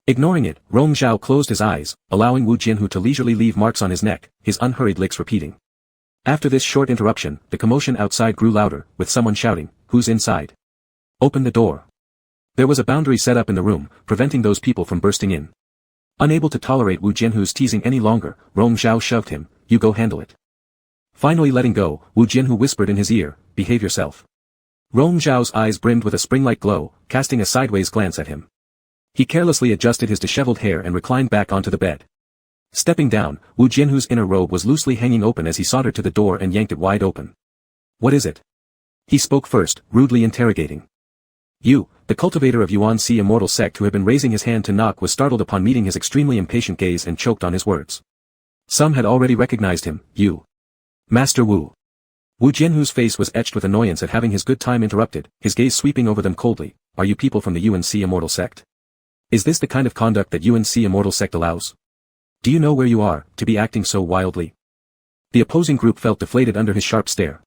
S1: Ignoring it, Rong Zhao closed his eyes, allowing Wu Jianhu to leisurely leave marks on his neck, his unhurried licks repeating. After this short interruption, the commotion outside grew louder, with someone shouting, "Who's inside? Open the door." There was a boundary set up in the room, preventing those people from bursting in. Unable to tolerate Wu Jianhu's teasing any longer, Rong Zhao shoved him, "You go handle it." Finally letting go, Wu Jianhu whispered in his ear, "Behave yourself." Rong Zhao's eyes brimmed with a spring-like glow, casting a sideways glance at him. He carelessly adjusted his disheveled hair and reclined back onto the bed. Stepping down, Wu Jianhu's inner robe was loosely hanging open as he soldered to the door and yanked it wide open. "What is it?" He spoke first, rudely interrogating. "You, the cultivator of Yuan-Si immortal sect who had been raising his hand to knock was startled upon meeting his extremely impatient gaze and choked on his words. Some had already recognized him. "You. Master Wu." Wu Jianhu's face was etched with annoyance at having his good time interrupted, his gaze sweeping over them coldly. "Are you people from the Yuan-Si immortal sect? Is this the kind of conduct that Yuan-Si immortal sect allows? Do you know where you are, to be acting so wildly?" The opposing group felt deflated under his sharp stare.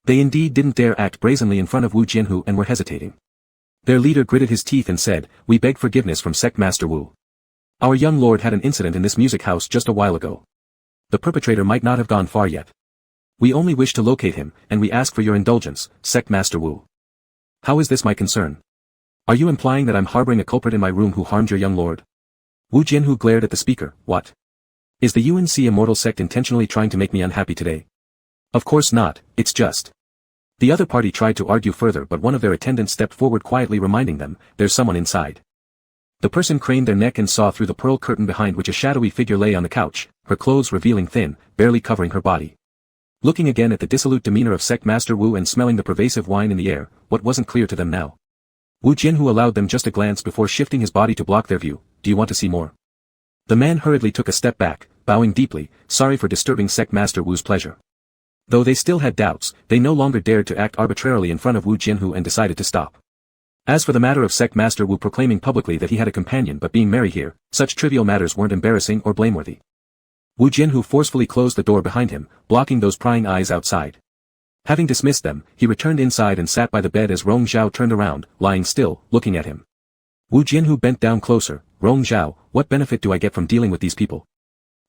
S1: They indeed didn't dare act brazenly in front of Wu Jianhu and were hesitating. Their leader gritted his teeth and said, "We beg forgiveness from Sect Master Wu. Our young lord had an incident in this music house just a while ago. The perpetrator might not have gone far yet. We only wish to locate him, and we ask for your indulgence, Sect Master Wu." "How is this my concern? Are you implying that I'm harboring a culprit in my room who harmed your young lord?" Wu Jianhu glared at the speaker. "What? Is the UNC immortal sect intentionally trying to make me unhappy today?" "Of course not, it's just." The other party tried to argue further, but one of their attendants stepped forward quietly, reminding them, "There's someone inside." The person craned their neck and saw through the pearl curtain behind which a shadowy figure lay on the couch, her clothes revealing thin, barely covering her body. Looking again at the dissolute demeanor of Sect Master Wu and smelling the pervasive wine in the air, what wasn't clear to them now? Wu Jianhu allowed them just a glance before shifting his body to block their view. "Do you want to see more?" The man hurriedly took a step back, bowing deeply, sorry for disturbing Sect Master Wu's pleasure. Though they still had doubts, they no longer dared to act arbitrarily in front of Wu Jianhu and decided to stop. As for the matter of Sect Master Wu proclaiming publicly that he had a companion but being merry here, such trivial matters weren't embarrassing or blameworthy. Wu Jianhu forcefully closed the door behind him, blocking those prying eyes outside. Having dismissed them, he returned inside and sat by the bed as Rong Zhao turned around, lying still, looking at him. Wu Jianhu bent down closer. "Rong Zhao, what benefit do I get from dealing with these people?"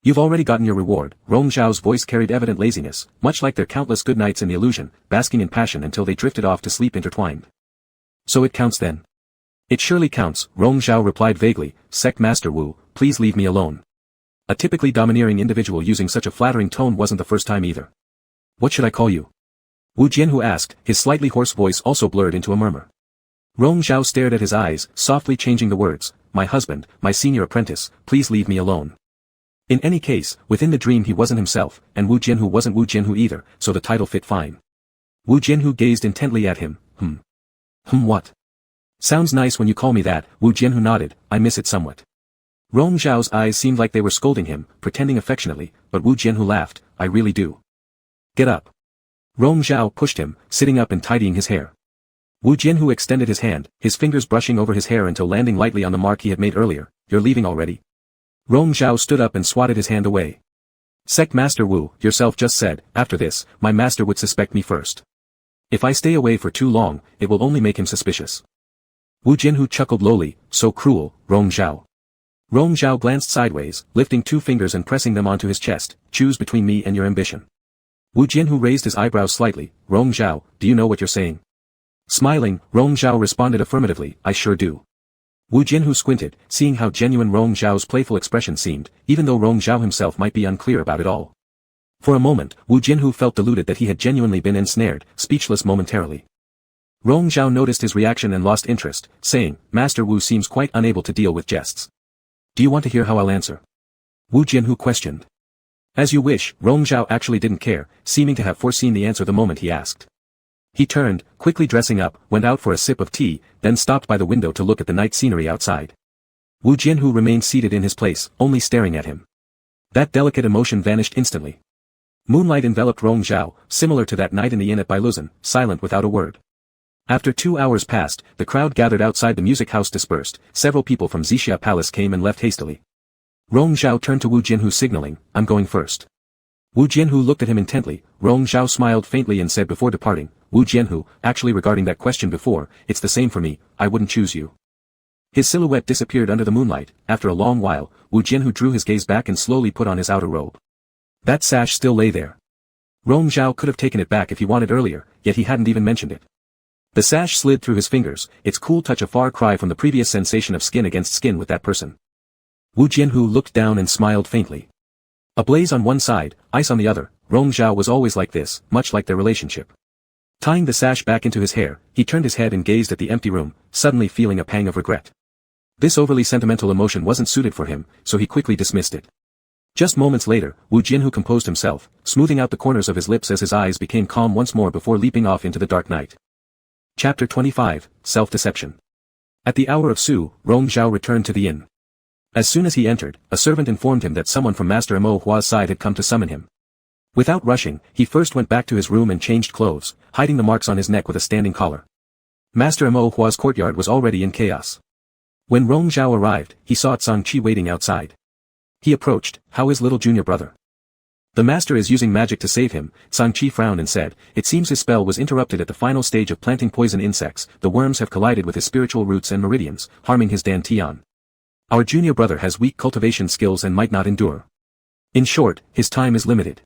S1: You've already gotten your reward. Rong Zhao's voice carried evident laziness, much like their countless good nights in the illusion, basking in passion until they drifted off to sleep intertwined. So it counts then? It surely counts, Rong Zhao replied vaguely. Sect Master Wu, please leave me alone. A typically domineering individual using such a flattering tone wasn't the first time either. What should I call you? Wu Jianhu asked, his slightly hoarse voice also blurred into a murmur. Rong Zhao stared at his eyes, softly changing the words, my husband, my senior apprentice, please leave me alone. In any case, within the dream he wasn't himself, and Wu Jianhu wasn't Wu Jianhu either, so the title fit fine. Wu Jianhu gazed intently at him. What? Sounds nice when you call me that, Wu Jianhu nodded, I miss it somewhat. Rong Zhao's eyes seemed like they were scolding him, pretending affectionately, but Wu Jianhu laughed, I really do. Get up. Rong Zhao pushed him, sitting up and tidying his hair. Wu Jianhu extended his hand, his fingers brushing over his hair until landing lightly on the mark he had made earlier. You're leaving already? Rong Zhao stood up and swatted his hand away. Sect Master Wu, yourself just said, after this, my master would suspect me first. If I stay away for too long, it will only make him suspicious. Wu Jianhu chuckled lowly, so cruel, Rong Zhao. Rong Zhao glanced sideways, lifting two fingers and pressing them onto his chest, choose between me and your ambition. Wu Jianhu raised his eyebrows slightly, Rong Zhao, do you know what you're saying? Smiling, Rong Zhao responded affirmatively, I sure do. Wu Jianhu squinted, seeing how genuine Rong Zhao's playful expression seemed, even though Rong Zhao himself might be unclear about it all. For a moment, Wu Jianhu felt deluded that he had genuinely been ensnared, speechless momentarily. Rong Zhao noticed his reaction and lost interest, saying, Master Wu seems quite unable to deal with jests. Do you want to hear how I'll answer? Wu Jianhu questioned. As you wish, Rong Zhao actually didn't care, seeming to have foreseen the answer the moment he asked. He turned, quickly dressing up, went out for a sip of tea, then stopped by the window to look at the night scenery outside. Wu Jianhu remained seated in his place, only staring at him. That delicate emotion vanished instantly. Moonlight enveloped Rong Zhao, similar to that night in the inn at Bailuzan, silent without a word. After 2 hours passed, the crowd gathered outside the music house dispersed, several people from Xixia Palace came and left hastily. Rong Zhao turned to Wu Jianhu signaling, I'm going first. Wu Jianhu looked at him intently, Rong Zhao smiled faintly and said before departing, Wu Jianhu, actually regarding that question before, it's the same for me, I wouldn't choose you. His silhouette disappeared under the moonlight, after a long while, Wu Jianhu drew his gaze back and slowly put on his outer robe. That sash still lay there. Rong Zhao could have taken it back if he wanted earlier, yet he hadn't even mentioned it. The sash slid through his fingers, its cool touch a far cry from the previous sensation of skin against skin with that person. Wu Jianhu looked down and smiled faintly. A blaze on one side, ice on the other, Rong Zhao was always like this, much like their relationship. Tying the sash back into his hair, he turned his head and gazed at the empty room, suddenly feeling a pang of regret. This overly sentimental emotion wasn't suited for him, so he quickly dismissed it. Just moments later, Wu Jianhu composed himself, smoothing out the corners of his lips as his eyes became calm once more before leaping off into the dark night. Chapter 25, Self-Deception. At the hour of Su, Rong Zhao returned to the inn. As soon as he entered, a servant informed him that someone from Master Mo Hua's side had come to summon him. Without rushing, he first went back to his room and changed clothes, hiding the marks on his neck with a standing collar. Master Mo Hua's courtyard was already in chaos. When Rong Zhao arrived, he saw Tsang-Chi waiting outside. He approached, how is little junior brother? The master is using magic to save him, Tsang-Chi frowned and said, it seems his spell was interrupted at the final stage of planting poison insects, the worms have collided with his spiritual roots and meridians, harming his dantian. Our junior brother has weak cultivation skills and might not endure. In short, his time is limited.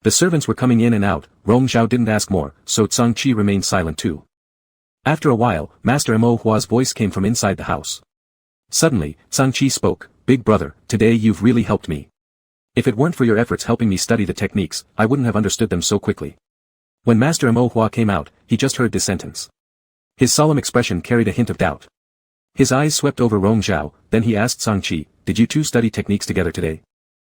S1: The servants were coming in and out, Rong Zhao didn't ask more, so Tsang-Chi remained silent too. After a while, Master Mo Hua's voice came from inside the house. Suddenly, Tsang-Chi spoke, big brother, today you've really helped me. If it weren't for your efforts helping me study the techniques, I wouldn't have understood them so quickly. When Master Mo Hua came out, he just heard this sentence. His solemn expression carried a hint of doubt. His eyes swept over Rong Zhao, then he asked Tsang-Chi, did you two study techniques together today?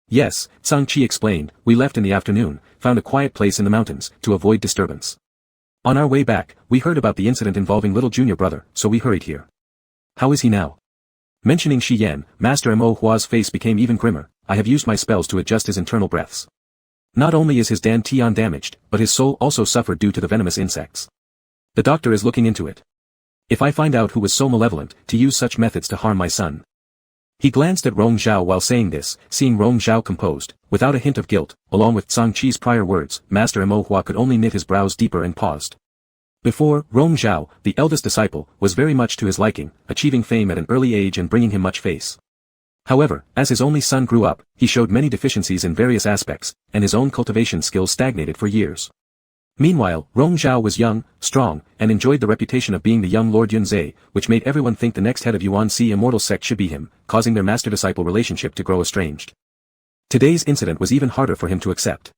S1: Yes, Tsang-Chi explained, we left in the afternoon, found a quiet place in the mountains, to avoid disturbance. On our way back, we heard about the incident involving little junior brother, so we hurried here. How is he now? Mentioning Shi Yan, Master Mo Hua's face became even grimmer, I have used my spells to adjust his internal breaths. Not only is his dantian damaged, but his soul also suffered due to the venomous insects. The doctor is looking into it. If I find out who was so malevolent, to use such methods to harm my son. He glanced at Rong Zhao while saying this, seeing Rong Zhao composed, without a hint of guilt, along with Tsang-Chi's prior words, Master Mo Hua could only knit his brows deeper and paused. Before, Rong Zhao, the eldest disciple, was very much to his liking, achieving fame at an early age and bringing him much face. However, as his only son grew up, he showed many deficiencies in various aspects, and his own cultivation skills stagnated for years. Meanwhile, Rong Zhao was young, strong, and enjoyed the reputation of being the young Lord Yunzhe, which made everyone think the next head of Yuan-Si immortal sect should be him, causing their master-disciple relationship to grow estranged. Today's incident was even harder for him to accept.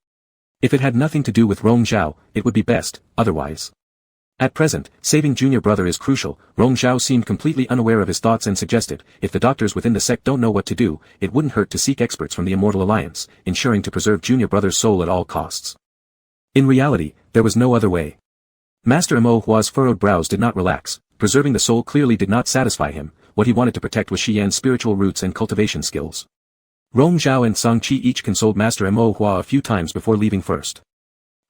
S1: If it had nothing to do with Rong Zhao, it would be best, otherwise. At present, saving junior brother is crucial. Rong Zhao seemed completely unaware of his thoughts and suggested, if the doctors within the sect don't know what to do, it wouldn't hurt to seek experts from the Immortal Alliance, ensuring to preserve junior brother's soul at all costs. In reality, there was no other way. Master Mo Hua's furrowed brows did not relax. Preserving the soul clearly did not satisfy him. What he wanted to protect was Shi Yan's spiritual roots and cultivation skills. Rong Zhao and Song Qi each consoled Master Mo Hua a few times before leaving first.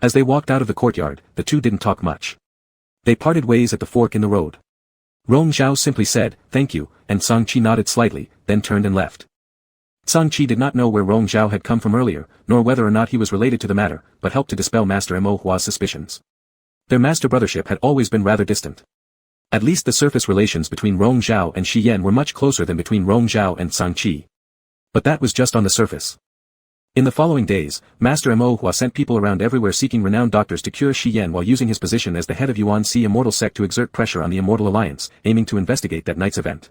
S1: As they walked out of the courtyard, the two didn't talk much. They parted ways at the fork in the road. Rong Zhao simply said, "Thank you," and Song Qi nodded slightly, then turned and left. Song Qi did not know where Rong Zhao had come from earlier, nor whether or not he was related to the matter, but helped to dispel Master Mo Hua's suspicions. Their master brothership had always been rather distant. At least the surface relations between Rong Zhao and Shi Yan were much closer than between Rong Zhao and Song Qi. But that was just on the surface. In the following days, Master Mo Hua sent people around everywhere seeking renowned doctors to cure Shi Yan while using his position as the head of Yuan-Si immortal sect to exert pressure on the Immortal Alliance, aiming to investigate that night's event.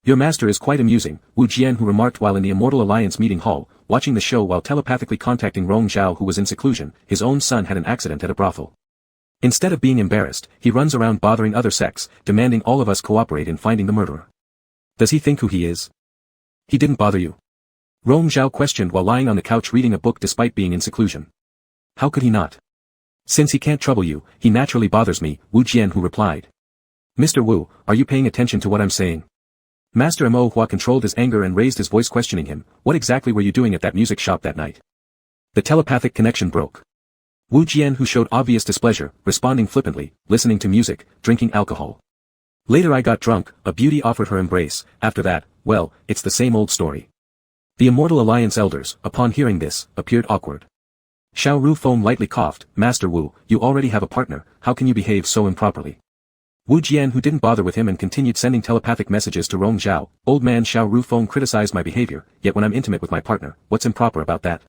S1: "Your master is quite amusing," Wu Jian who remarked while in the Immortal Alliance meeting hall, watching the show while telepathically contacting Rong Zhao who was in seclusion. His own son had an accident at a brothel. Instead of being embarrassed, he runs around bothering other sects, demanding all of us cooperate in finding the murderer. Does he think who he is? He didn't bother you? Rong Zhao questioned while lying on the couch reading a book despite being in seclusion. How could he not? Since he can't trouble you, he naturally bothers me, Wu Jian who replied. Mr. Wu, are you paying attention to what I'm saying? Master Mo Hua controlled his anger and raised his voice questioning him, what exactly were you doing at that music shop that night? The telepathic connection broke. Wu Jian who showed obvious displeasure, responding flippantly, listening to music, drinking alcohol. Later I got drunk, a beauty offered her embrace, after that, well, it's the same old story. The Immortal Alliance elders, upon hearing this, appeared awkward. Xiao Rufeng lightly coughed, Master Wu, you already have a partner, how can you behave so improperly? Wu Jian who didn't bother with him and continued sending telepathic messages to Rong Zhao, old man Xiao Rufeng criticized my behavior, yet when I'm intimate with my partner, what's improper about that?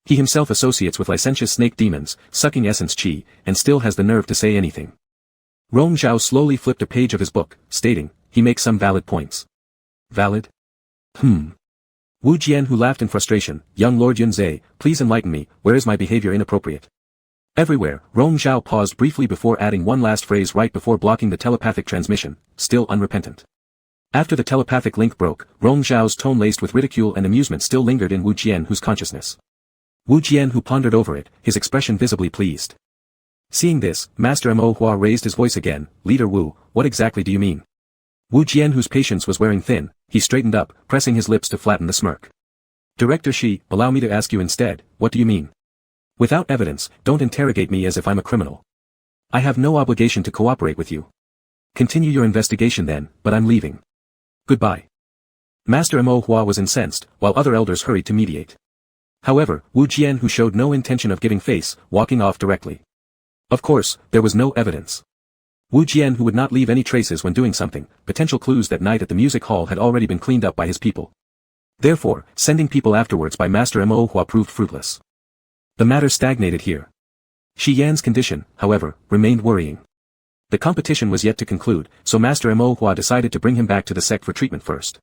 S1: He himself associates with licentious snake demons, sucking essence qi, and still has the nerve to say anything. Rong Zhao slowly flipped a page of his book, stating, he makes some valid points. Valid? Wu Jian who laughed in frustration, young Lord Yunzhe, please enlighten me, where is my behavior inappropriate? Everywhere. Rong Zhao paused briefly before adding one last phrase right before blocking the telepathic transmission, still unrepentant. After the telepathic link broke, Rong Zhao's tone laced with ridicule and amusement still lingered in Wu Jian whose consciousness. Wu Jian who pondered over it, his expression visibly pleased. Seeing this, Master Mo Hua raised his voice again, Leader Wu, what exactly do you mean? Wu Jian whose patience was wearing thin, he straightened up, pressing his lips to flatten the smirk. Director Shi, allow me to ask you instead, what do you mean? Without evidence, don't interrogate me as if I'm a criminal. I have no obligation to cooperate with you. Continue your investigation then, but I'm leaving. Goodbye. Master Mo Hua was incensed, while other elders hurried to mediate. However, Wu Jian who showed no intention of giving face, walking off directly. Of course, there was no evidence. Wu Jian who would not leave any traces when doing something, potential clues that night at the music hall had already been cleaned up by his people. Therefore, sending people afterwards by Master Mo Hua proved fruitless. The matter stagnated here. Shi Yan's condition, however, remained worrying. The competition was yet to conclude, so Master Mo Hua decided to bring him back to the sect for treatment first.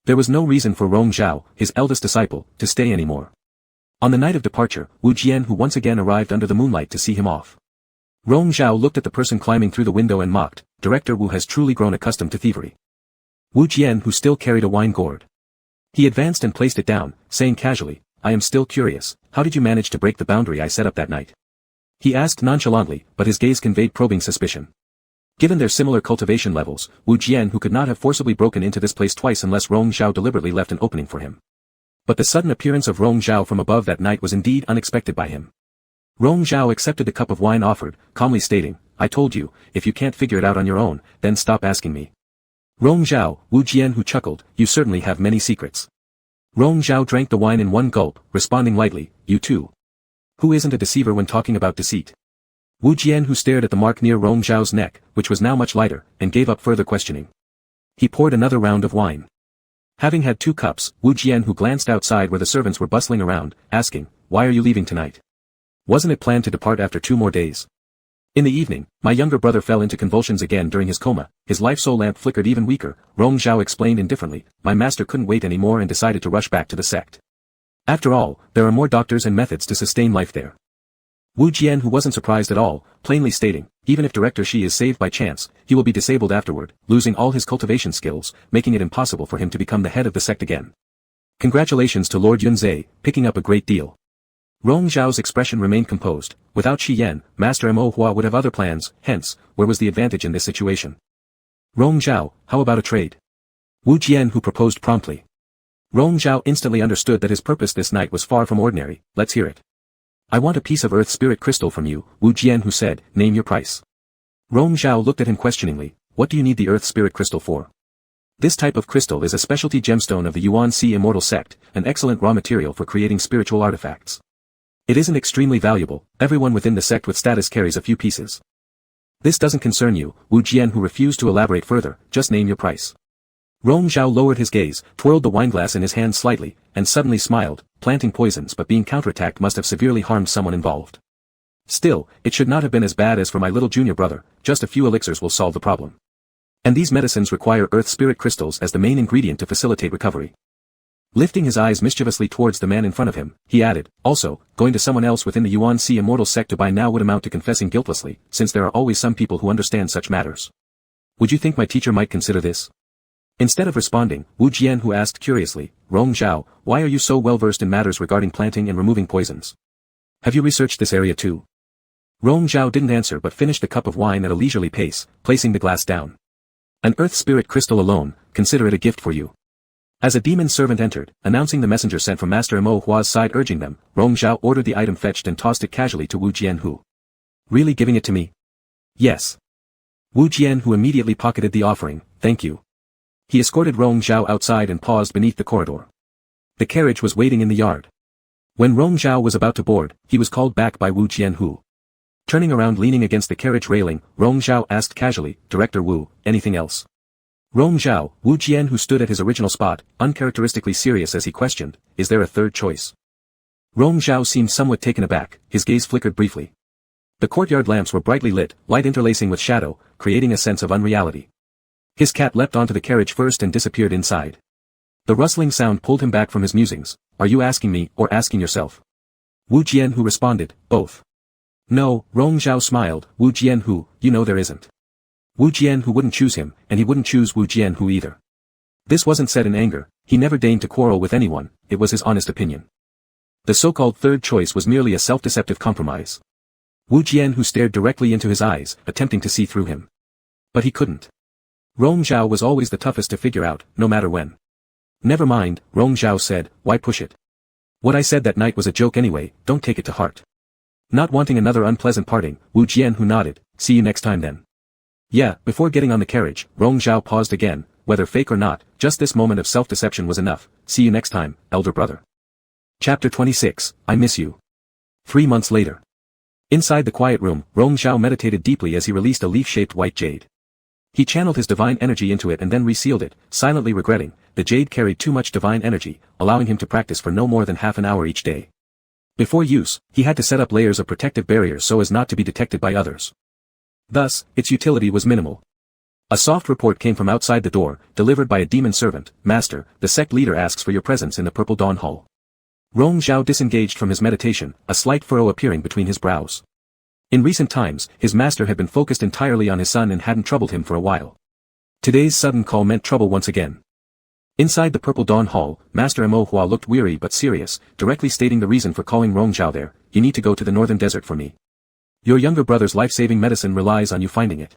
S1: There was no reason for Rong Zhao, his eldest disciple, to stay anymore. On the night of departure, Wu Jian who once again arrived under the moonlight to see him off. Rong Zhao looked at the person climbing through the window and mocked, Director Wu has truly grown accustomed to thievery. Wu Jian who still carried a wine gourd. He advanced and placed it down, saying casually, I am still curious, how did you manage to break the boundary I set up that night? He asked nonchalantly, but his gaze conveyed probing suspicion. Given their similar cultivation levels, Wu Jian who could not have forcibly broken into this place twice unless Rong Zhao deliberately left an opening for him. But the sudden appearance of Rong Zhao from above that night was indeed unexpected by him. Rong Zhao accepted the cup of wine offered, calmly stating, I told you, if you can't figure it out on your own, then stop asking me. Rong Zhao, Wu Jian who chuckled, you certainly have many secrets. Rong Zhao drank the wine in one gulp, responding lightly, you too. Who isn't a deceiver when talking about deceit? Wu Jian who stared at the mark near Rong Zhao's neck, which was now much lighter, and gave up further questioning. He poured another round of wine. Having had 2 cups, Wu Jian who glanced outside where the servants were bustling around, asking, "Why are you leaving tonight? Wasn't it planned to depart after 2 more days?" In the evening, my younger brother fell into convulsions again during his coma, his life soul lamp flickered even weaker. Rong Zhao explained indifferently, my master couldn't wait anymore and decided to rush back to the sect. After all, there are more doctors and methods to sustain life there. Wu Jian who wasn't surprised at all, plainly stating, even if Director Shi is saved by chance, he will be disabled afterward, losing all his cultivation skills, making it impossible for him to become the head of the sect again. Congratulations to Lord Yunzhe, picking up a great deal. Rong Zhao's expression remained composed. Without Shi Yan, Master Mo Hua would have other plans, hence, where was the advantage in this situation? Rong Zhao, how about a trade? Wu Jian who proposed promptly. Rong Zhao instantly understood that his purpose this night was far from ordinary. Let's hear it. I want a piece of earth spirit crystal from you, Wu Jian who said, name your price. Rong Zhao looked at him questioningly, what do you need the earth spirit crystal for? This type of crystal is a specialty gemstone of the Yuan Si immortal sect, an excellent raw material for creating spiritual artifacts. It isn't extremely valuable, everyone within the sect with status carries a few pieces. This doesn't concern you, Wu Jian who refused to elaborate further, just name your price. Rong Zhao lowered his gaze, twirled the wineglass in his hand slightly, and suddenly smiled, planting poisons but being counterattacked must have severely harmed someone involved. Still, it should not have been as bad as for my little junior brother, just a few elixirs will solve the problem. And these medicines require earth spirit crystals as the main ingredient to facilitate recovery. Lifting his eyes mischievously towards the man in front of him, he added, also, going to someone else within the Yuan Si immortal sect to buy now would amount to confessing guiltlessly, since there are always some people who understand such matters. Would you think my teacher might consider this? Instead of responding, Wu Jian who asked curiously, Rong Zhao, why are you so well versed in matters regarding planting and removing poisons? Have you researched this area too? Rong Zhao didn't answer but finished the cup of wine at a leisurely pace, placing the glass down. An earth spirit crystal alone, consider it a gift for you. As a demon servant entered, announcing the messenger sent from Master Mo Hua's side urging them, Rong Zhao ordered the item fetched and tossed it casually to Wu Jian who. Really giving it to me? Yes. Wu Jian who immediately pocketed the offering, thank you. He escorted Rong Zhao outside and paused beneath the corridor. The carriage was waiting in the yard. When Rong Zhao was about to board, he was called back by Wu Jian who. Turning around leaning against the carriage railing, Rong Zhao asked casually, Director Wu, anything else? Rong Zhao, Wu Jian who stood at his original spot, uncharacteristically serious as he questioned, is there a third choice? Rong Zhao seemed somewhat taken aback, his gaze flickered briefly. The courtyard lamps were brightly lit, light interlacing with shadow, creating a sense of unreality. His cat leapt onto the carriage first and disappeared inside. The rustling sound pulled him back from his musings. Are you asking me, or asking yourself? Wu Jian who responded, both. No, Rong Zhao smiled, Wu Jian who, you know there isn't. Wu Jian who wouldn't choose him, and he wouldn't choose Wu Jian who either. This wasn't said in anger, he never deigned to quarrel with anyone, it was his honest opinion. The so-called third choice was merely a self-deceptive compromise. Wu Jian who stared directly into his eyes, attempting to see through him. But he couldn't. Rong Zhao was always the toughest to figure out, no matter when. Never mind, Rong Zhao said, why push it? What I said that night was a joke anyway, don't take it to heart. Not wanting another unpleasant parting, Wu Jian who nodded, see you next time then. Yeah, before getting on the carriage, Rong Zhao paused again, whether fake or not, just this moment of self-deception was enough, see you next time, elder brother. Chapter 26, I miss you. 3 months later. Inside the quiet room, Rong Zhao meditated deeply as he released a leaf-shaped white jade. He channeled his divine energy into it and then resealed it, silently regretting, the jade carried too much divine energy, allowing him to practice for no more than half an hour each day. Before use, he had to set up layers of protective barriers so as not to be detected by others. Thus, its utility was minimal. A soft report came from outside the door, delivered by a demon servant, Master, the sect leader asks for your presence in the Purple Dawn Hall. Rong Zhao disengaged from his meditation, a slight furrow appearing between his brows. In recent times, his master had been focused entirely on his son and hadn't troubled him for a while. Today's sudden call meant trouble once again. Inside the Purple Dawn Hall, Master Mo Hua looked weary but serious, directly stating the reason for calling Rong Zhao there, you need to go to the northern desert for me. Your younger brother's life-saving medicine relies on you finding it.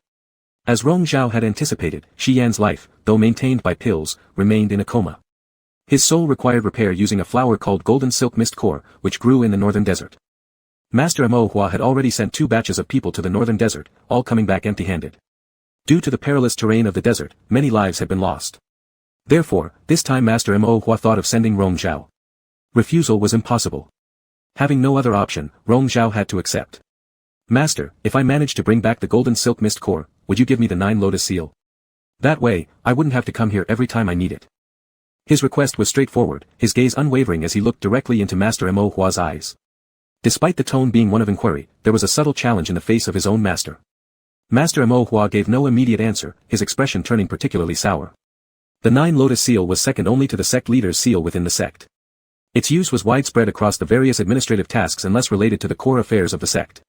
S1: As Rong Zhao had anticipated, Shi Yan's life, though maintained by pills, remained in a coma. His soul required repair using a flower called golden silk mist core, which grew in the northern desert. Master Mo Hua had already sent 2 batches of people to the northern desert, all coming back empty-handed. Due to the perilous terrain of the desert, many lives had been lost. Therefore, this time Master Mo Hua thought of sending Rong Zhao. Refusal was impossible. Having no other option, Rong Zhao had to accept. Master, if I manage to bring back the golden silk mist core, would you give me the 9 lotus seal? That way, I wouldn't have to come here every time I need it. His request was straightforward, his gaze unwavering as he looked directly into Master Mo Hua's eyes. Despite the tone being one of inquiry, there was a subtle challenge in the face of his own master. Master Mo Hua gave no immediate answer, his expression turning particularly sour. The 9 Lotus seal was second only to the sect leader's seal within the sect. Its use was widespread across the various administrative tasks and less related to the core affairs of the sect.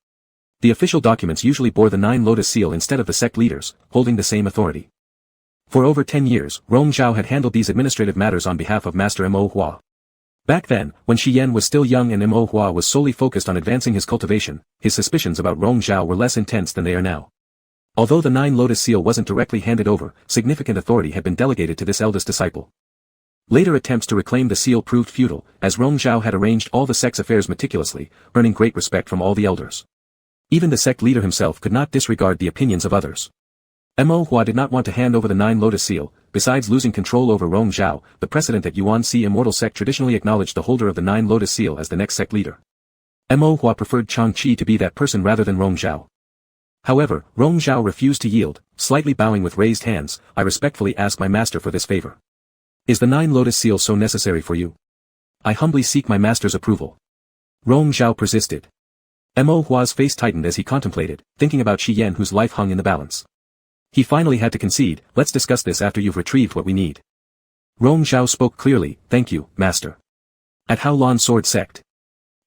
S1: The official documents usually bore the 9 Lotus seal instead of the sect leaders, holding the same authority. For over 10 years, Rong Zhao had handled these administrative matters on behalf of Master Mo Hua. Back then, when Shi Yan was still young and Mo Hua was solely focused on advancing his cultivation, his suspicions about Rong Zhao were less intense than they are now. Although the 9 Lotus seal wasn't directly handed over, significant authority had been delegated to this eldest disciple. Later attempts to reclaim the seal proved futile, as Rong Zhao had arranged all the sect's affairs meticulously, earning great respect from all the elders. Even the sect leader himself could not disregard the opinions of others. Mo Hua did not want to hand over the 9 Lotus seal. Besides losing control over Rong Zhao, the precedent at Yuan-Si Immortal Sect traditionally acknowledged the holder of the 9 Lotus seal as the next sect leader. Mo Hua preferred Chang Qi to be that person rather than Rong Zhao. However, Rong Zhao refused to yield, slightly bowing with raised hands. I respectfully ask my master for this favor. Is the 9 Lotus seal so necessary for you? I humbly seek my master's approval. Rong Zhao persisted. Mo Hua's face tightened as he contemplated, thinking about Shi Yan whose life hung in the balance. He finally had to concede, let's discuss this after you've retrieved what we need. Rong Zhao spoke clearly, thank you, master. At Hao Lan Sword Sect.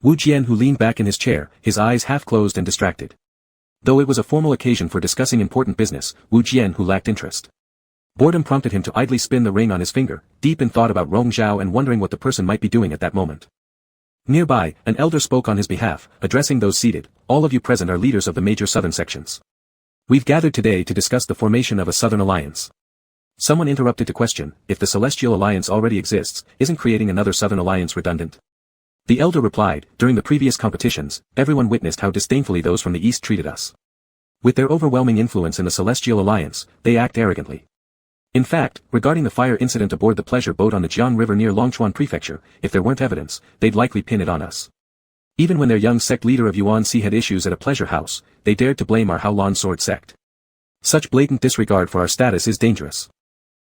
S1: Wu Jian who leaned back in his chair, his eyes half closed and distracted. Though it was a formal occasion for discussing important business, Wu Jian who lacked interest. Boredom prompted him to idly spin the ring on his finger, deep in thought about Rong Zhao and wondering what the person might be doing at that moment. Nearby, an elder spoke on his behalf, addressing those seated. All of you present are leaders of the major southern sections. We've gathered today to discuss the formation of a southern alliance. Someone interrupted to question, if the Celestial Alliance already exists, isn't creating another southern alliance redundant? The elder replied, during the previous competitions, everyone witnessed how disdainfully those from the east treated us. With their overwhelming influence in the Celestial Alliance, they act arrogantly. In fact, regarding the fire incident aboard the pleasure boat on the Jiang River near Longchuan Prefecture, if there weren't evidence, they'd likely pin it on us. Even when their young sect leader of Yuan-Si had issues at a pleasure house, they dared to blame our Hao Lan Sword Sect. Such blatant disregard for our status is dangerous.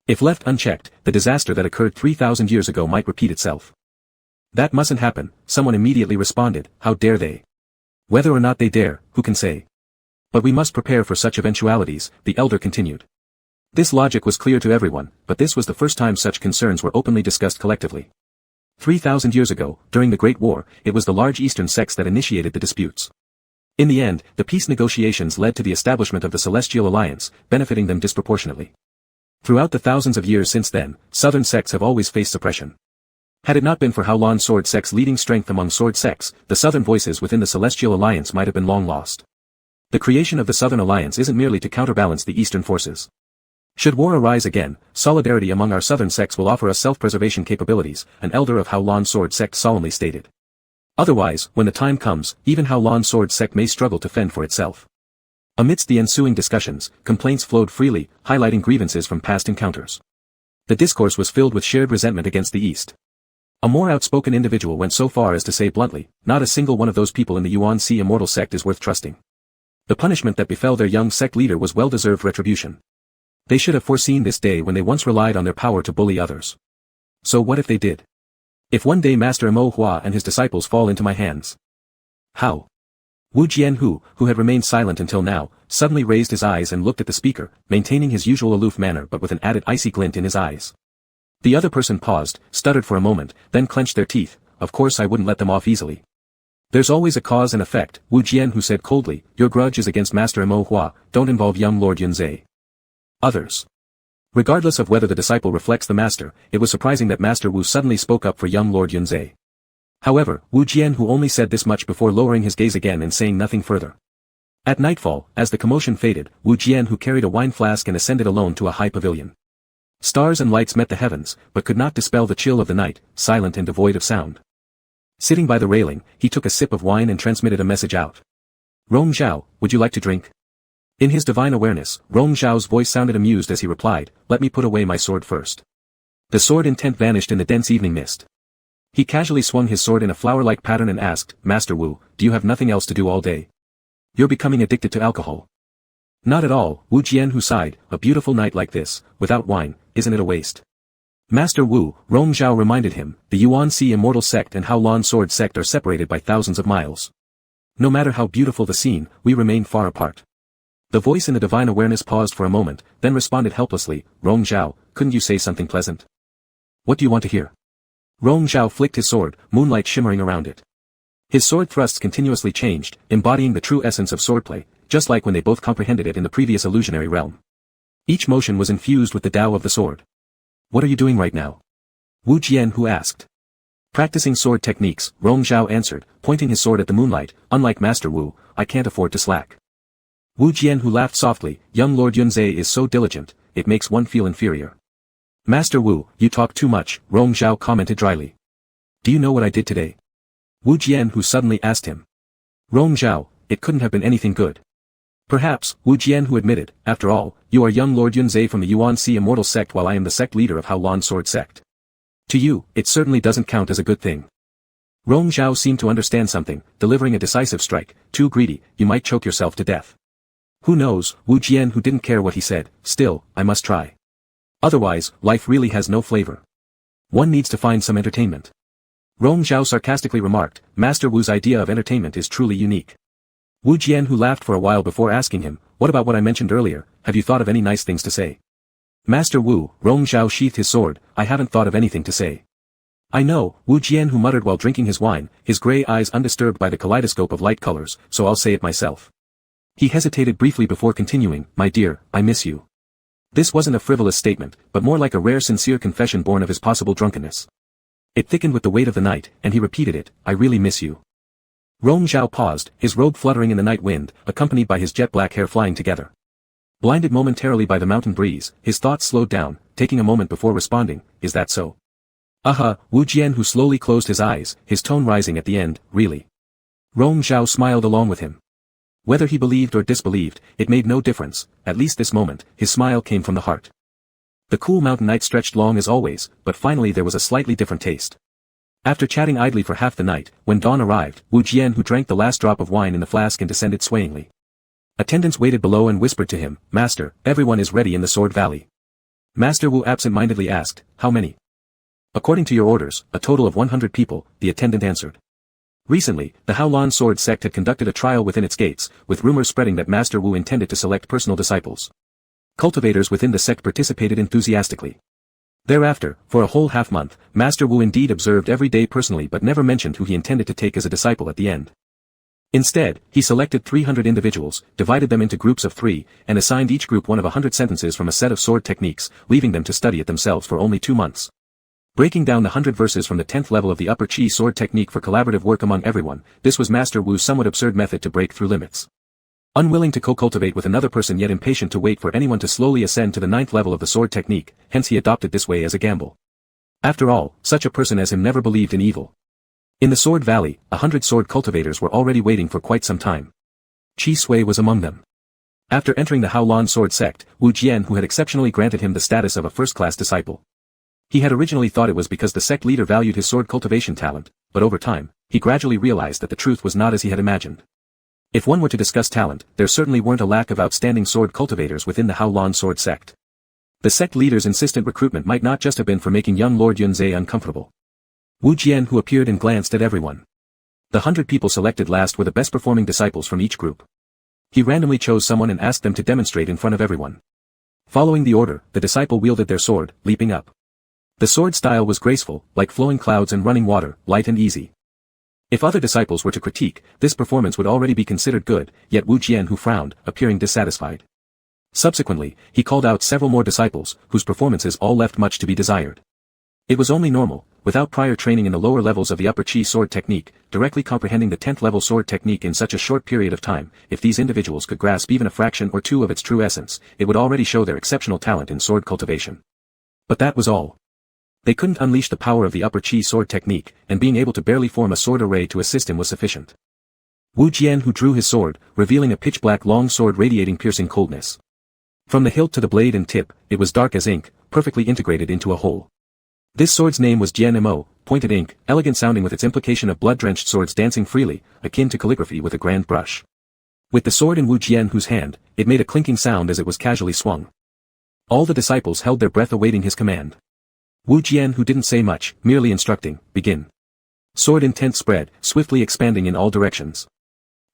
S1: If left unchecked, the disaster that occurred 3,000 years ago might repeat itself. That mustn't happen, someone immediately responded, how dare they? Whether or not they dare, who can say? But we must prepare for such eventualities, the elder continued. This logic was clear to everyone, but this was the first time such concerns were openly discussed collectively. 3,000 years ago, during the Great War, it was the large eastern sects that initiated the disputes. In the end, the peace negotiations led to the establishment of the Celestial Alliance, benefiting them disproportionately. Throughout the thousands of years since then, southern sects have always faced suppression. Had it not been for Hao Lan Sword Sect's leading strength among sword sects, the southern voices within the Celestial Alliance might have been long lost. The creation of the Southern Alliance isn't merely to counterbalance the eastern forces. Should war arise again, solidarity among our southern sects will offer us self-preservation capabilities, an elder of Hao Lan Sword Sect solemnly stated. Otherwise, when the time comes, even Hao Lan Sword Sect may struggle to fend for itself. Amidst the ensuing discussions, complaints flowed freely, highlighting grievances from past encounters. The discourse was filled with shared resentment against the East. A more outspoken individual went so far as to say bluntly, not a single one of those people in the Yuan-Si Immortal Sect is worth trusting. The punishment that befell their young sect leader was well-deserved retribution. They should have foreseen this day when they once relied on their power to bully others. So what if they did? If one day Master Mo Hua and his disciples fall into my hands? How? Wu Jianhu, who had remained silent until now, suddenly raised his eyes and looked at the speaker, maintaining his usual aloof manner but with an added icy glint in his eyes. The other person paused, stuttered for a moment, then clenched their teeth. Of course I wouldn't let them off easily. There's always a cause and effect, Wu Jianhu said coldly, your grudge is against Master Mo Hua, don't involve young Lord Yunzai. Others. Regardless of whether the disciple reflects the master, it was surprising that Master Wu suddenly spoke up for young Lord Yunzai. However, Wu Jianhu only said this much before lowering his gaze again and saying nothing further. At nightfall, as the commotion faded, Wu Jianhu carried a wine flask and ascended alone to a high pavilion. Stars and lights met the heavens, but could not dispel the chill of the night, silent and devoid of sound. Sitting by the railing, he took a sip of wine and transmitted a message out. Rong Zhao, would you like to drink? In his divine awareness, Rong Zhao's voice sounded amused as he replied, let me put away my sword first. The sword intent vanished in the dense evening mist. He casually swung his sword in a flower-like pattern and asked, Master Wu, do you have nothing else to do all day? You're becoming addicted to alcohol. Not at all, Wu Jianhu sighed, a beautiful night like this, without wine, isn't it a waste? Master Wu, Rong Zhao reminded him, the Yuan-Si immortal sect and Hao Lan sword sect are separated by thousands of miles. No matter how beautiful the scene, we remain far apart. The voice in the divine awareness paused for a moment, then responded helplessly, Rong Zhao, couldn't you say something pleasant? What do you want to hear? Rong Zhao flicked his sword, moonlight shimmering around it. His sword thrusts continuously changed, embodying the true essence of swordplay, just like when they both comprehended it in the previous illusionary realm. Each motion was infused with the Tao of the sword. What are you doing right now? Wu Jianhu asked. Practicing sword techniques, Rong Zhao answered, pointing his sword at the moonlight, unlike Master Wu, I can't afford to slack. Wu Jianhu laughed softly, young Lord Yunzhe is so diligent, it makes one feel inferior. Master Wu, you talk too much, Rong Zhao commented dryly. Do you know what I did today? Wu Jianhu suddenly asked him. Rong Zhao, it couldn't have been anything good. Perhaps, Wu Jianhu admitted, after all, you are young Lord Yunzhe from the Yuan-Si immortal sect while I am the sect leader of Hao Lan sword sect. To you, it certainly doesn't count as a good thing. Rong Zhao seemed to understand something, delivering a decisive strike, too greedy, you might choke yourself to death. Who knows, Wu Jianhu didn't care what he said, still, I must try. Otherwise, life really has no flavor. One needs to find some entertainment. Rong Zhao sarcastically remarked, Master Wu's idea of entertainment is truly unique. Wu Jianhu laughed for a while before asking him, what about what I mentioned earlier, have you thought of any nice things to say? Master Wu, Rong Zhao sheathed his sword, I haven't thought of anything to say. I know, Wu Jianhu muttered while drinking his wine, his grey eyes undisturbed by the kaleidoscope of light colors, so I'll say it myself. He hesitated briefly before continuing, my dear, I miss you. This wasn't a frivolous statement, but more like a rare sincere confession born of his possible drunkenness. It thickened with the weight of the night, and he repeated it, I really miss you. Rong Zhao paused, his robe fluttering in the night wind, accompanied by his jet-black hair flying together. Blinded momentarily by the mountain breeze, his thoughts slowed down, taking a moment before responding, is that so? Wu Jianhu slowly closed his eyes, his tone rising at the end, really. Rong Zhao smiled along with him. Whether he believed or disbelieved, it made no difference, at least this moment, his smile came from the heart. The cool mountain night stretched long as always, but finally there was a slightly different taste. After chatting idly for half the night, when dawn arrived, Wu Jianhu drank the last drop of wine in the flask and descended swayingly. Attendants waited below and whispered to him, Master, everyone is ready in the Sword Valley. Master Wu absent-mindedly asked, how many? According to your orders, a total of 100 people, the attendant answered. Recently, the Hao Lan sword sect had conducted a trial within its gates, with rumors spreading that Master Wu intended to select personal disciples. Cultivators within the sect participated enthusiastically. Thereafter, for a whole half-month, Master Wu indeed observed every day personally but never mentioned who he intended to take as a disciple at the end. Instead, he selected 300 individuals, divided them into groups of 3, and assigned each group one of 100 sentences from a set of sword techniques, leaving them to study it themselves for only 2 months. Breaking down the 100 verses from the 10th level of the upper chi sword technique for collaborative work among everyone, this was Master Wu's somewhat absurd method to break through limits. Unwilling to co-cultivate with another person yet impatient to wait for anyone to slowly ascend to the 9th level of the sword technique, hence he adopted this way as a gamble. After all, such a person as him never believed in evil. In the Sword Valley, 100 sword cultivators were already waiting for quite some time. Chi Sui was among them. After entering the Hao Lan sword sect, Wu Jianhu had exceptionally granted him the status of a first-class disciple. He had originally thought it was because the sect leader valued his sword cultivation talent, but over time, he gradually realized that the truth was not as he had imagined. If one were to discuss talent, there certainly weren't a lack of outstanding sword cultivators within the Hao Lan sword sect. The sect leader's insistent recruitment might not just have been for making young Lord Yunzhe uncomfortable. Wu Jianhu appeared and glanced at everyone. The 100 people selected last were the best performing disciples from each group. He randomly chose someone and asked them to demonstrate in front of everyone. Following the order, the disciple wielded their sword, leaping up. The sword style was graceful, like flowing clouds and running water, light and easy. If other disciples were to critique, this performance would already be considered good, yet Wu Jianhu frowned, appearing dissatisfied. Subsequently, he called out several more disciples, whose performances all left much to be desired. It was only normal, without prior training in the lower levels of the upper chi sword technique, directly comprehending the 10th level sword technique in such a short period of time, if these individuals could grasp even a fraction or two of its true essence, it would already show their exceptional talent in sword cultivation. But that was all. They couldn't unleash the power of the upper chi sword technique, and being able to barely form a sword array to assist him was sufficient. Wu Jianhu drew his sword, revealing a pitch-black long sword radiating piercing coldness. From the hilt to the blade and tip, it was dark as ink, perfectly integrated into a whole. This sword's name was Jian-mo, pointed ink, elegant sounding with its implication of blood-drenched swords dancing freely, akin to calligraphy with a grand brush. With the sword in Wu Jianhu's hand, it made a clinking sound as it was casually swung. All the disciples held their breath awaiting his command. Wu Jian, who didn't say much, merely instructing, begin. Sword intent spread, swiftly expanding in all directions.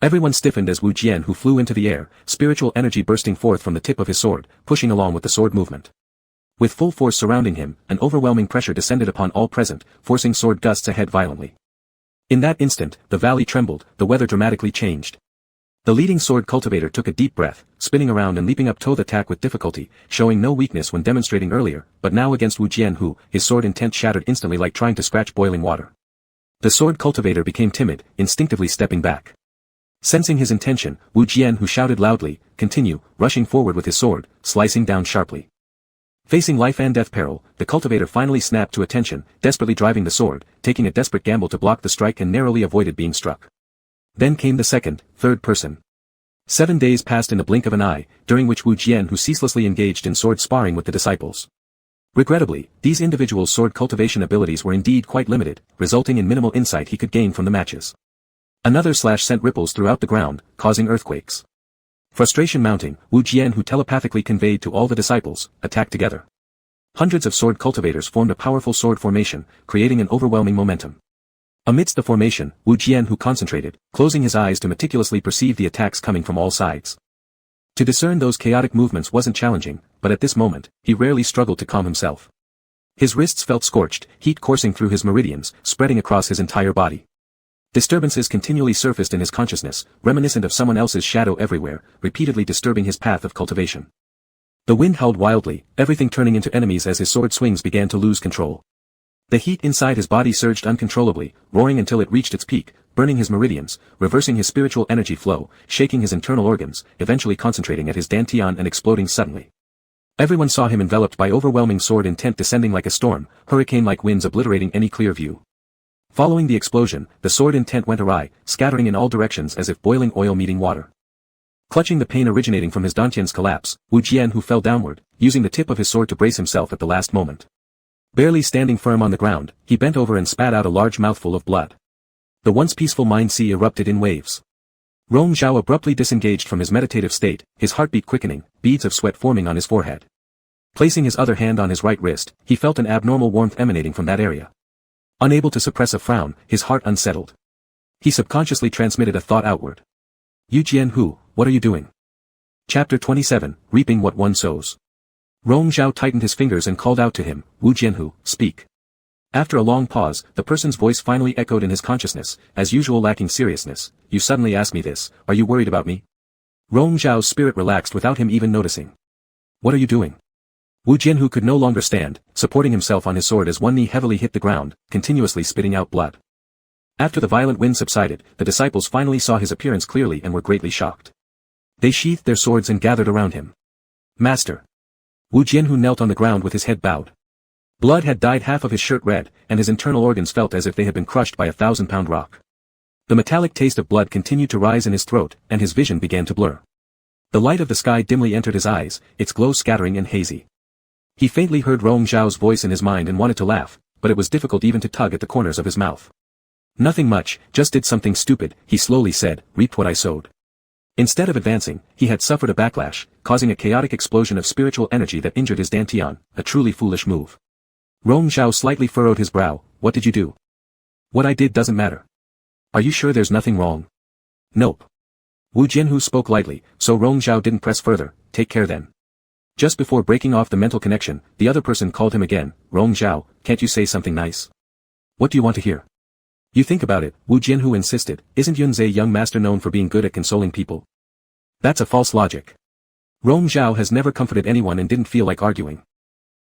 S1: Everyone stiffened as Wu Jian, who flew into the air, spiritual energy bursting forth from the tip of his sword, pushing along with the sword movement. With full force surrounding him, an overwhelming pressure descended upon all present, forcing sword gusts ahead violently. In that instant, the valley trembled, the weather dramatically changed. The leading sword cultivator took a deep breath, spinning around and leaping up to the attack with difficulty, showing no weakness when demonstrating earlier, but now against Wu Jian, who, his sword intent shattered instantly like trying to scratch boiling water. The sword cultivator became timid, instinctively stepping back. Sensing his intention, Wu Jian, who shouted loudly, "Continue," rushing forward with his sword, slicing down sharply. Facing life and death peril, the cultivator finally snapped to attention, desperately driving the sword, taking a desperate gamble to block the strike and narrowly avoided being struck. Then came the second, third person. 7 days passed in the blink of an eye, during which Wu Jian, who ceaselessly engaged in sword sparring with the disciples. Regrettably, these individuals' sword cultivation abilities were indeed quite limited, resulting in minimal insight he could gain from the matches. Another slash sent ripples throughout the ground, causing earthquakes. Frustration mounting, Wu Jian, who telepathically conveyed to all the disciples, attacked together. Hundreds of sword cultivators formed a powerful sword formation, creating an overwhelming momentum. Amidst the formation, Wu Jian, who concentrated, closing his eyes to meticulously perceive the attacks coming from all sides. To discern those chaotic movements wasn't challenging, but at this moment, he rarely struggled to calm himself. His wrists felt scorched, heat coursing through his meridians, spreading across his entire body. Disturbances continually surfaced in his consciousness, reminiscent of someone else's shadow everywhere, repeatedly disturbing his path of cultivation. The wind howled wildly, everything turning into enemies as his sword swings began to lose control. The heat inside his body surged uncontrollably, roaring until it reached its peak, burning his meridians, reversing his spiritual energy flow, shaking his internal organs, eventually concentrating at his dantian and exploding suddenly. Everyone saw him enveloped by overwhelming sword intent descending like a storm, hurricane-like winds obliterating any clear view. Following the explosion, the sword intent went awry, scattering in all directions as if boiling oil meeting water. Clutching the pain originating from his dantian's collapse, Wu Jian, who fell downward, using the tip of his sword to brace himself at the last moment. Barely standing firm on the ground, he bent over and spat out a large mouthful of blood. The once peaceful mind sea erupted in waves. Rong Zhao abruptly disengaged from his meditative state, his heartbeat quickening, beads of sweat forming on his forehead. Placing his other hand on his right wrist, he felt an abnormal warmth emanating from that area. Unable to suppress a frown, his heart unsettled. He subconsciously transmitted a thought outward. Yu Jian-hu, what are you doing? Chapter 27, Reaping What One Sows. Rong Zhao tightened his fingers and called out to him, Wu Jianhu, speak. After a long pause, the person's voice finally echoed in his consciousness, as usual lacking seriousness. You suddenly ask me this, are you worried about me? Rong Zhao's spirit relaxed without him even noticing. What are you doing? Wu Jianhu could no longer stand, supporting himself on his sword as one knee heavily hit the ground, continuously spitting out blood. After the violent wind subsided, the disciples finally saw his appearance clearly and were greatly shocked. They sheathed their swords and gathered around him. Master. Wu Jianhu knelt on the ground with his head bowed. Blood had dyed half of his shirt red, and his internal organs felt as if they had been crushed by a 1,000-pound rock. The metallic taste of blood continued to rise in his throat, and his vision began to blur. The light of the sky dimly entered his eyes, its glow scattering and hazy. He faintly heard Rong Zhao's voice in his mind and wanted to laugh, but it was difficult even to tug at the corners of his mouth. Nothing much, just did something stupid, he slowly said, reaped what I sowed. Instead of advancing, he had suffered a backlash, causing a chaotic explosion of spiritual energy that injured his dantian, a truly foolish move. Rong Zhao slightly furrowed his brow, what did you do? What I did doesn't matter. Are you sure there's nothing wrong? Nope. Wu Jianhu spoke lightly, so Rong Zhao didn't press further, take care then. Just before breaking off the mental connection, the other person called him again, Rong Zhao, can't you say something nice? What do you want to hear? You think about it, Wu Jianhu insisted, isn't Yunzhe young master known for being good at consoling people? That's a false logic. Rong Zhao has never comforted anyone and didn't feel like arguing.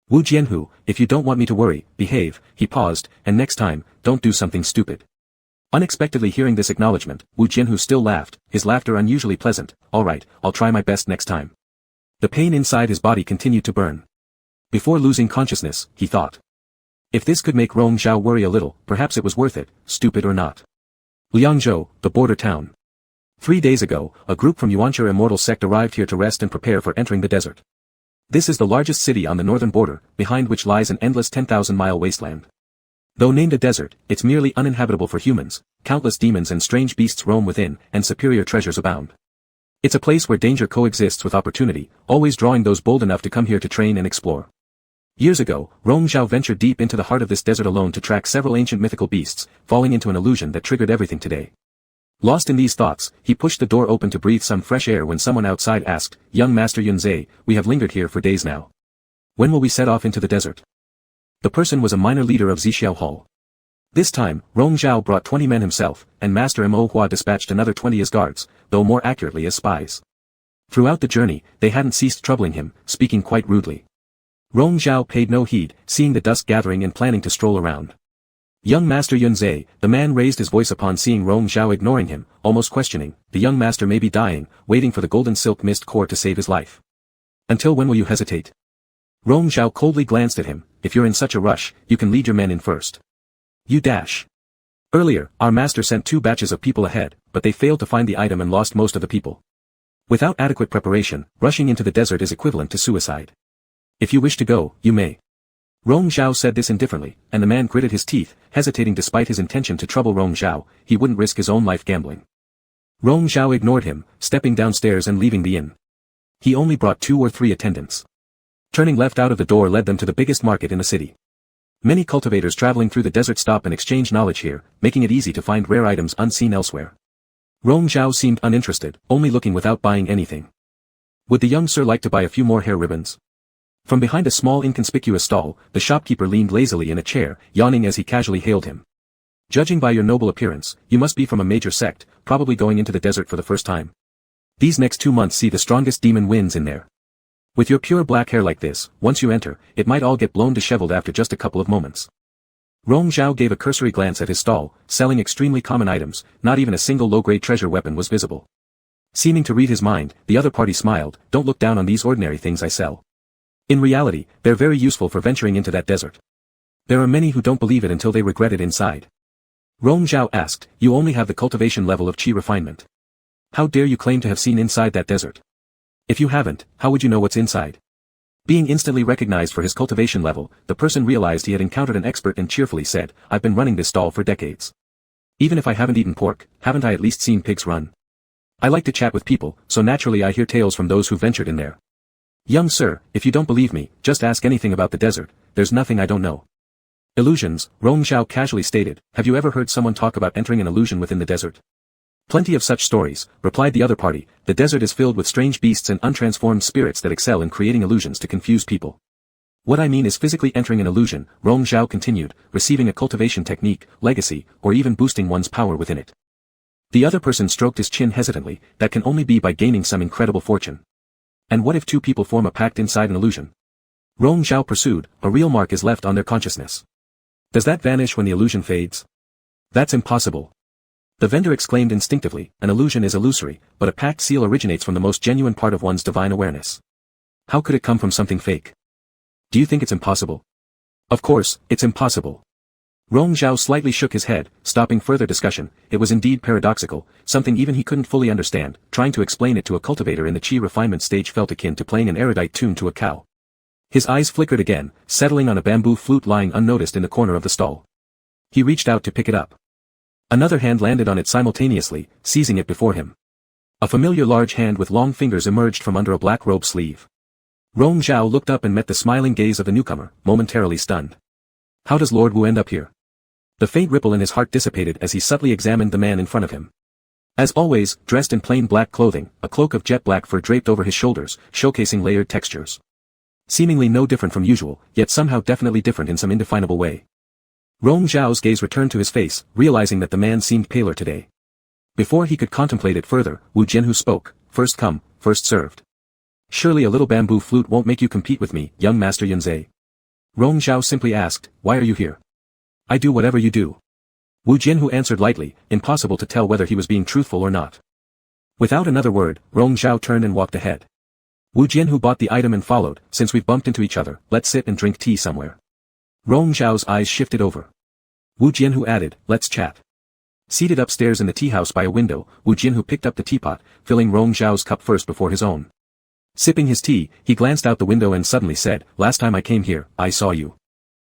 S1: Wu Jianhu, if you don't want me to worry, behave, he paused, and next time, don't do something stupid. Unexpectedly hearing this acknowledgement, Wu Jianhu still laughed, his laughter unusually pleasant, alright, I'll try my best next time. The pain inside his body continued to burn. Before losing consciousness, he thought. If this could make Rong Zhao worry a little, perhaps it was worth it, stupid or not. Liangzhou, the border town. 3 days ago, a group from Yuanche immortal sect arrived here to rest and prepare for entering the desert. This is the largest city on the northern border, behind which lies an endless 10,000-mile wasteland. Though named a desert, it's merely uninhabitable for humans, countless demons and strange beasts roam within, and superior treasures abound. It's a place where danger coexists with opportunity, always drawing those bold enough to come here to train and explore. Years ago, Rong Zhao ventured deep into the heart of this desert alone to track several ancient mythical beasts, falling into an illusion that triggered everything today. Lost in these thoughts, he pushed the door open to breathe some fresh air when someone outside asked, "Young Master Yunzhe, we have lingered here for days now. When will we set off into the desert?" The person was a minor leader of Zixiao Hall. This time, Rong Zhao brought 20 men himself, and Master Mo Hua dispatched another 20 as guards, though more accurately as spies. Throughout the journey, they hadn't ceased troubling him, speaking quite rudely. Rong Zhao paid no heed, seeing the dusk gathering and planning to stroll around. "Young Master Yunzhe," the man raised his voice upon seeing Rong Zhao ignoring him, almost questioning, "the young master may be dying, waiting for the golden silk mist core to save his life. Until when will you hesitate?" Rong Zhao coldly glanced at him, "If you're in such a rush, you can lead your men in first. You dash. Earlier, our master sent 2 batches of people ahead, but they failed to find the item and lost most of the people. Without adequate preparation, rushing into the desert is equivalent to suicide. If you wish to go, you may." Rong Zhao said this indifferently, and the man gritted his teeth, hesitating despite his intention to trouble Rong Zhao. He wouldn't risk his own life gambling. Rong Zhao ignored him, stepping downstairs and leaving the inn. He only brought 2 or 3 attendants. Turning left out of the door led them to the biggest market in the city. Many cultivators traveling through the desert stop and exchange knowledge here, making it easy to find rare items unseen elsewhere. Rong Zhao seemed uninterested, only looking without buying anything. "Would the young sir like to buy a few more hair ribbons?" From behind a small inconspicuous stall, the shopkeeper leaned lazily in a chair, yawning as he casually hailed him. "Judging by your noble appearance, you must be from a major sect, probably going into the desert for the first time. These next 2 months see the strongest demon winds in there. With your pure black hair like this, once you enter, it might all get blown disheveled after just a couple of moments." Rong Zhao gave a cursory glance at his stall, selling extremely common items, not even a single low-grade treasure weapon was visible. Seeming to read his mind, the other party smiled, "Don't look down on these ordinary things I sell. In reality, they're very useful for venturing into that desert. There are many who don't believe it until they regret it inside." Rong Zhao asked, "You only have the cultivation level of qi refinement. How dare you claim to have seen inside that desert? If you haven't, how would you know what's inside?" Being instantly recognized for his cultivation level, the person realized he had encountered an expert and cheerfully said, "I've been running this stall for decades. Even if I haven't eaten pork, haven't I at least seen pigs run? I like to chat with people, so naturally I hear tales from those who ventured in there. Young sir, if you don't believe me, just ask anything about the desert, there's nothing I don't know." "Illusions," Rong Zhao casually stated, "have you ever heard someone talk about entering an illusion within the desert?" "Plenty of such stories," replied the other party. "The desert is filled with strange beasts and untransformed spirits that excel in creating illusions to confuse people. What I mean is physically entering an illusion," Rong Zhao continued, "receiving a cultivation technique, legacy, or even boosting one's power within it." The other person stroked his chin hesitantly, "That can only be by gaining some incredible fortune. And what if 2 people form a pact inside an illusion?" Rong Zhao pursued, "A real mark is left on their consciousness. Does that vanish when the illusion fades?" "That's impossible." The vendor exclaimed instinctively, "An illusion is illusory, but a pact seal originates from the most genuine part of one's divine awareness. How could it come from something fake? Do you think it's impossible?" "Of course, it's impossible." Rong Zhao slightly shook his head, stopping further discussion. It was indeed paradoxical, something even he couldn't fully understand. Trying to explain it to a cultivator in the qi refinement stage felt akin to playing an erudite tune to a cow. His eyes flickered again, settling on a bamboo flute lying unnoticed in the corner of the stall. He reached out to pick it up. Another hand landed on it simultaneously, seizing it before him. A familiar large hand with long fingers emerged from under a black robe sleeve. Rong Zhao looked up and met the smiling gaze of the newcomer, momentarily stunned. "How does Lord Wu end up here?" The faint ripple in his heart dissipated as he subtly examined the man in front of him. As always, dressed in plain black clothing, a cloak of jet black fur draped over his shoulders, showcasing layered textures. Seemingly no different from usual, yet somehow definitely different in some indefinable way. Rong Zhao's gaze returned to his face, realizing that the man seemed paler today. Before he could contemplate it further, Wu Jianhu spoke, "First come, first served. Surely a little bamboo flute won't make you compete with me, young Master Yunzhe." Rong Zhao simply asked, "Why are you here?" "I do whatever you do." Wu Jianhu answered lightly, impossible to tell whether he was being truthful or not. Without another word, Rong Zhao turned and walked ahead. Wu Jianhu bought the item and followed. "Since we've bumped into each other, let's sit and drink tea somewhere." Rong Zhao's eyes shifted over. Wu Jianhu added, "Let's chat." Seated upstairs in the tea house by a window, Wu Jianhu picked up the teapot, filling Rong Zhao's cup first before his own. Sipping his tea, he glanced out the window and suddenly said, "Last time I came here, I saw you."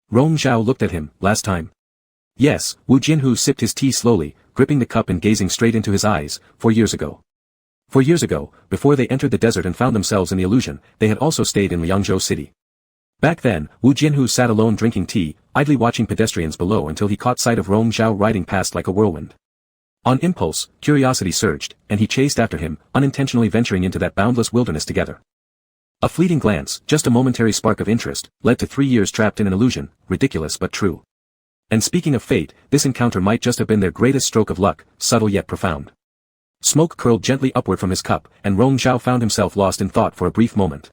S1: Rong Zhao looked at him. "Last time?" "Yes," Wu Jianhu sipped his tea slowly, gripping the cup and gazing straight into his eyes. 4 years ago. 4 years ago, before they entered the desert and found themselves in the illusion, they had also stayed in Liangzhou city. Back then, Wu Jianhu sat alone drinking tea, idly watching pedestrians below until he caught sight of Rong Zhao riding past like a whirlwind. On impulse, curiosity surged, and he chased after him, unintentionally venturing into that boundless wilderness together. A fleeting glance, just a momentary spark of interest, led to 3 years trapped in an illusion, ridiculous but true. And speaking of fate, this encounter might just have been their greatest stroke of luck, subtle yet profound. Smoke curled gently upward from his cup, and Rong Zhao found himself lost in thought for a brief moment.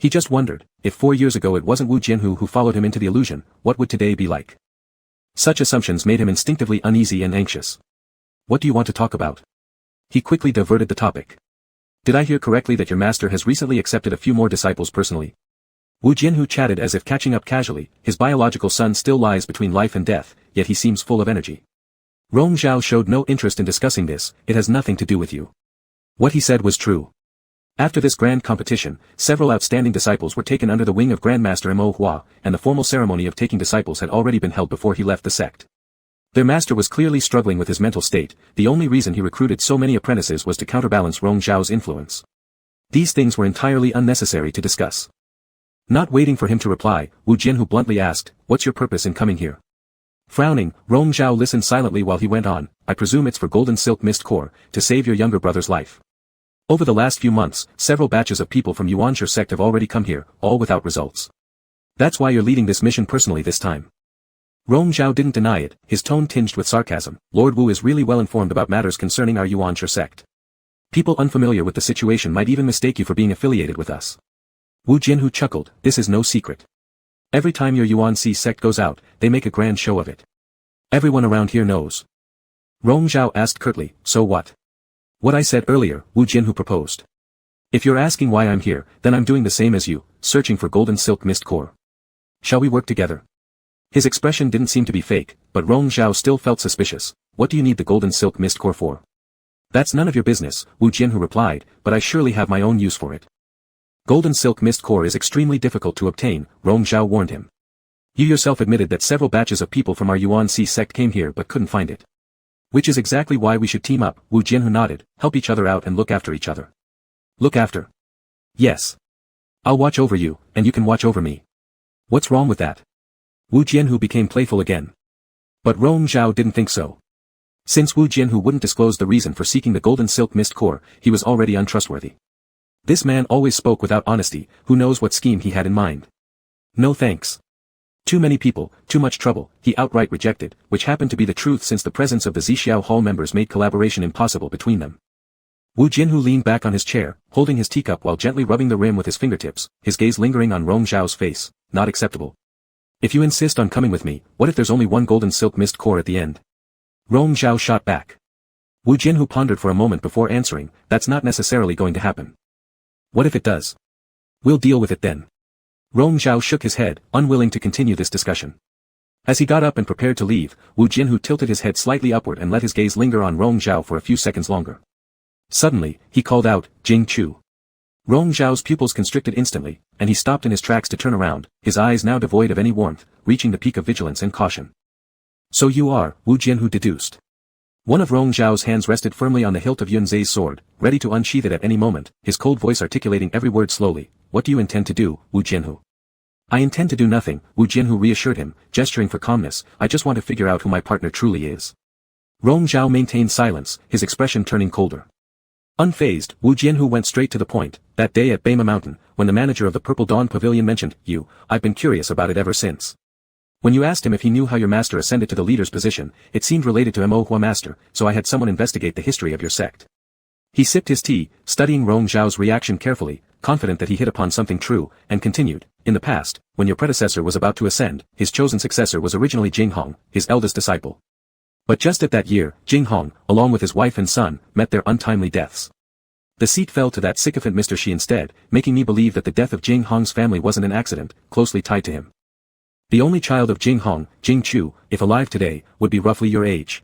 S1: He just wondered, if 4 years ago it wasn't Wu Jianhu who followed him into the illusion, what would today be like? Such assumptions made him instinctively uneasy and anxious. What do you want to talk about? He quickly diverted the topic. Did I hear correctly that your master has recently accepted a few more disciples personally? Wu Jianhu chatted as if catching up casually, his biological son still lies between life and death, yet he seems full of energy. Rong Zhao showed no interest in discussing this, it has nothing to do with you. What he said was true. After this grand competition, several outstanding disciples were taken under the wing of Grandmaster Mo Hua, and the formal ceremony of taking disciples had already been held before he left the sect. Their master was clearly struggling with his mental state, the only reason he recruited so many apprentices was to counterbalance Rong Zhao's influence. These things were entirely unnecessary to discuss. Not waiting for him to reply, Wu Jianhu bluntly asked, "What's your purpose in coming here?" Frowning, Rong Zhao listened silently while he went on, "I presume it's for golden silk mist core, to save your younger brother's life. Over the last few months, several batches of people from Yuanzhi sect have already come here, all without results. That's why you're leading this mission personally this time." Rong Zhao didn't deny it, his tone tinged with sarcasm. "Lord Wu is really well informed about matters concerning our Yuanzhi sect. People unfamiliar with the situation might even mistake you for being affiliated with us." Wu Jianhu chuckled, "This is no secret. Every time your Yuanzhi sect goes out, they make a grand show of it. Everyone around here knows." Rong Zhao asked curtly, "So what?" "What I said earlier," Wu Jianhu proposed. "If you're asking why I'm here, then I'm doing the same as you, searching for golden silk mist core. Shall we work together?" His expression didn't seem to be fake, but Rong Zhao still felt suspicious. "What do you need the golden silk mist core for?" "That's none of your business," Wu Jianhu replied, "but I surely have my own use for it." "Golden silk mist core is extremely difficult to obtain," Rong Zhao warned him. "You yourself admitted that several batches of people from our Yuanzhi sect came here but couldn't find it. Which is exactly why we should team up." Wu Jianhu nodded, "help each other out and look after each other." "Look after?" "Yes. I'll watch over you, and you can watch over me." "What's wrong with that?" Wu Jianhu became playful again. But Rong Zhao didn't think so. Since Wu Jianhu wouldn't disclose the reason for seeking the golden silk mist core, he was already untrustworthy. This man always spoke without honesty, who knows what scheme he had in mind. "No thanks. Too many people, too much trouble," he outright rejected, which happened to be the truth since the presence of the Zixiao Hall members made collaboration impossible between them. Wu Jianhu leaned back on his chair, holding his teacup while gently rubbing the rim with his fingertips, his gaze lingering on Rong Zhao's face. "Not acceptable. If you insist on coming with me, what if there's only one golden silk mist core at the end?" Rong Zhao shot back. Wu Jianhu pondered for a moment before answering, "That's not necessarily going to happen." "What if it does?" "We'll deal with it then." Rong Zhao shook his head, unwilling to continue this discussion. As he got up and prepared to leave, Wu Jianhu tilted his head slightly upward and let his gaze linger on Rong Zhao for a few seconds longer. Suddenly, he called out, "Jing Chu." Rong Zhao's pupils constricted instantly, and he stopped in his tracks to turn around, his eyes now devoid of any warmth, reaching the peak of vigilance and caution. "So you are," Wu Jianhu deduced. One of Rong Zhao's hands rested firmly on the hilt of Yun Zhe's sword, ready to unsheath it at any moment, his cold voice articulating every word slowly. "What do you intend to do, Wu Jianhu?" "I intend to do nothing," Wu Jianhu reassured him, gesturing for calmness. "I just want to figure out who my partner truly is." Rong Zhao maintained silence, his expression turning colder. Unfazed, Wu Jianhu went straight to the point. "That day at Beima Mountain, when the manager of the Purple Dawn Pavilion mentioned you, I've been curious about it ever since. When you asked him if he knew how your master ascended to the leader's position, it seemed related to Mo Hua master, so I had someone investigate the history of your sect." He sipped his tea, studying Rong Zhao's reaction carefully, confident that he hit upon something true, and continued, "In the past, when your predecessor was about to ascend, his chosen successor was originally Jing Hong, his eldest disciple. But just at that year, Jing Hong, along with his wife and son, met their untimely deaths. The seat fell to that sycophant Mr. Shi instead, making me believe that the death of Jing Hong's family wasn't an accident, closely tied to him. The only child of Jing Hong, Jing Chu, if alive today, would be roughly your age.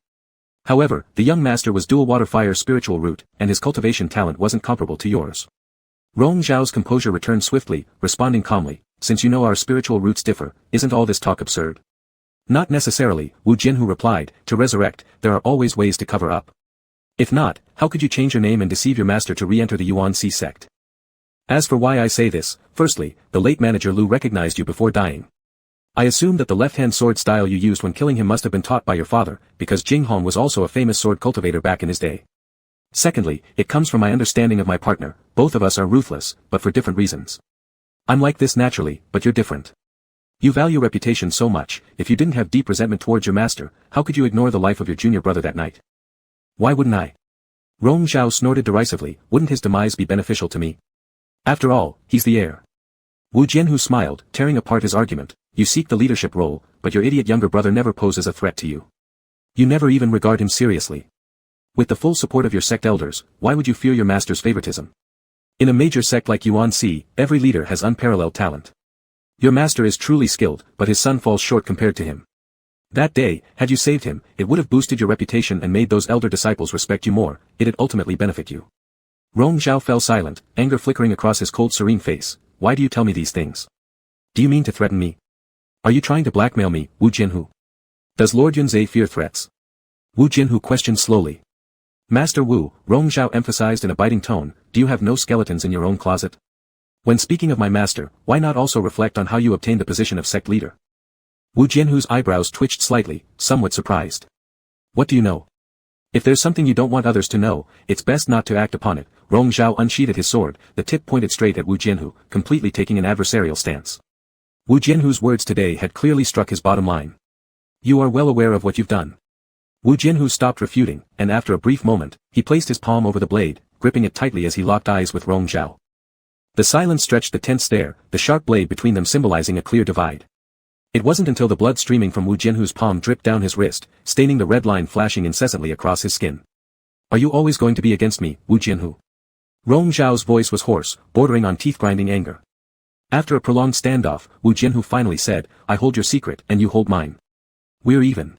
S1: However, the young master was dual water-fire spiritual root, and his cultivation talent wasn't comparable to yours." Rong Zhao's composure returned swiftly, responding calmly, "Since you know our spiritual roots differ, isn't all this talk absurd?" "Not necessarily," Wu Jianhu replied. "To resurrect, there are always ways to cover up. If not, how could you change your name and deceive your master to re-enter the Yuanzhi sect?" As for why I say this, firstly, the late manager Lu recognized you before dying. I assume that the left-hand sword style you used when killing him must have been taught by your father, because Jing Hong was also a famous sword cultivator back in his day. Secondly, it comes from my understanding of my partner, both of us are ruthless, but for different reasons. I'm like this naturally, but you're different. You value reputation so much, if you didn't have deep resentment towards your master, how could you ignore the life of your junior brother that night? Why wouldn't I? Rong Zhao snorted derisively, wouldn't his demise be beneficial to me? After all, he's the heir. Wu Jianhu smiled, tearing apart his argument. You seek the leadership role, but your idiot younger brother never poses a threat to you. You never even regard him seriously. With the full support of your sect elders, why would you fear your master's favoritism? In a major sect like Yuan Si, every leader has unparalleled talent. Your master is truly skilled, but his son falls short compared to him. That day, had you saved him, it would have boosted your reputation and made those elder disciples respect you more, it'd ultimately benefit you. Rong Zhao fell silent, anger flickering across his cold serene face. Why do you tell me these things? Do you mean to threaten me? Are you trying to blackmail me, Wu Jianhu? Does Lord Yunzhe fear threats? Wu Jianhu questioned slowly. Master Wu, Rong Zhao emphasized in a biting tone, do you have no skeletons in your own closet? When speaking of my master, why not also reflect on how you obtained the position of sect leader? Wu Jianhu's eyebrows twitched slightly, somewhat surprised. What do you know? If there's something you don't want others to know, it's best not to act upon it. Rong Zhao unsheathed his sword, the tip pointed straight at Wu Jianhu, completely taking an adversarial stance. Wu Jianhu's words today had clearly struck his bottom line. You are well aware of what you've done. Wu Jianhu stopped refuting, and after a brief moment, he placed his palm over the blade, gripping it tightly as he locked eyes with Rong Zhao. The silence stretched the tense stare, the sharp blade between them symbolizing a clear divide. It wasn't until the blood streaming from Wu Jianhu's palm dripped down his wrist, staining the red line flashing incessantly across his skin. Are you always going to be against me, Wu Jianhu? Rong Zhao's voice was hoarse, bordering on teeth-grinding anger. After a prolonged standoff, Wu Jianhu finally said, I hold your secret and you hold mine. We're even.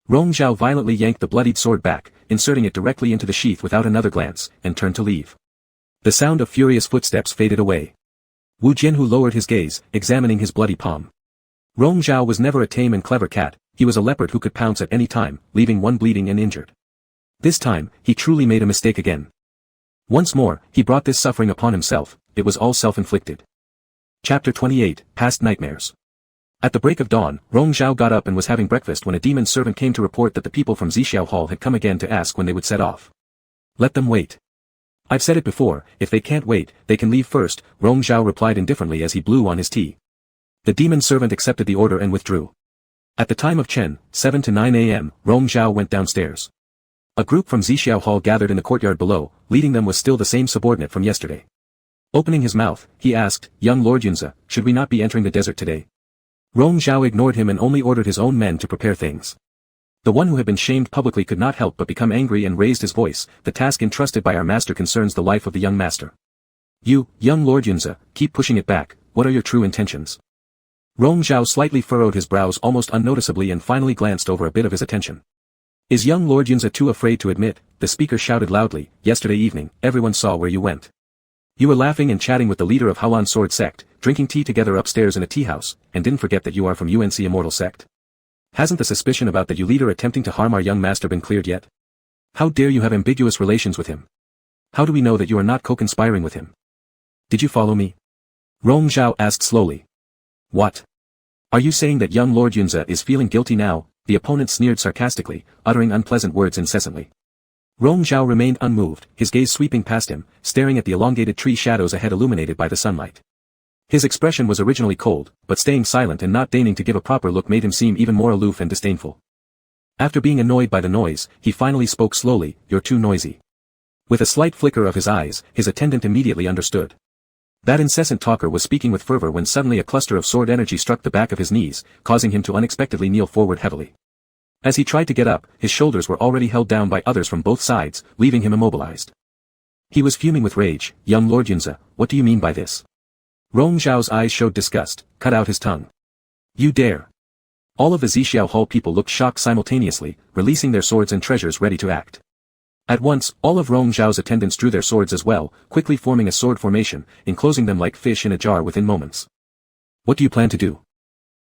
S1: Rong Zhao violently yanked the bloodied sword back, inserting it directly into the sheath without another glance, and turned to leave. The sound of furious footsteps faded away. Wu Jianhu lowered his gaze, examining his bloody palm. Rong Zhao was never a tame and clever cat, he was a leopard who could pounce at any time, leaving one bleeding and injured. This time, he truly made a mistake again. Once more, he brought this suffering upon himself, it was all self-inflicted. Chapter 28, Past Nightmares. At the break of dawn, Rong Zhao got up and was having breakfast when a demon servant came to report that the people from Zixiao Hall had come again to ask when they would set off. Let them wait. I've said it before, if they can't wait, they can leave first, Rong Zhao replied indifferently as he blew on his tea. The demon servant accepted the order and withdrew. At the time of Chen, 7 to 9 a.m., Rong Zhao went downstairs. A group from Zixiao Hall gathered in the courtyard below, leading them was still the same subordinate from yesterday. Opening his mouth, he asked, Young Lord Yunze, should we not be entering the desert today? Rong Zhao ignored him and only ordered his own men to prepare things. The one who had been shamed publicly could not help but become angry and raised his voice, the task entrusted by our master concerns the life of the young master. You, young Lord Yunze, keep pushing it back, what are your true intentions? Rong Zhao slightly furrowed his brows almost unnoticeably and finally glanced over a bit of his attention. Is young Lord Yunze too afraid to admit? The speaker shouted loudly, yesterday evening, everyone saw where you went. You were laughing and chatting with the leader of Haolan Sword Sect, drinking tea together upstairs in a tea house, and didn't forget that you are from UNC Immortal Sect. Hasn't the suspicion about that you leader attempting to harm our young master been cleared yet? How dare you have ambiguous relations with him? How do we know that you are not co-conspiring with him? Did you follow me? Rong Zhao asked slowly. What? Are you saying that young Lord Yunze is feeling guilty now? The opponent sneered sarcastically, uttering unpleasant words incessantly. Rong Zhao remained unmoved, his gaze sweeping past him, staring at the elongated tree shadows ahead illuminated by the sunlight. His expression was originally cold, but staying silent and not deigning to give a proper look made him seem even more aloof and disdainful. After being annoyed by the noise, he finally spoke slowly, You're too noisy. With a slight flicker of his eyes, his attendant immediately understood. That incessant talker was speaking with fervor when suddenly a cluster of sword energy struck the back of his knees, causing him to unexpectedly kneel forward heavily. As he tried to get up, his shoulders were already held down by others from both sides, leaving him immobilized. He was fuming with rage, Young Lord Yunze, what do you mean by this? Rong Zhao's eyes showed disgust, cut out his tongue. You dare. All of the Zixiao Hall people looked shocked simultaneously, releasing their swords and treasures ready to act. At once, all of Rong Zhao's attendants drew their swords as well, quickly forming a sword formation, enclosing them like fish in a jar within moments. What do you plan to do?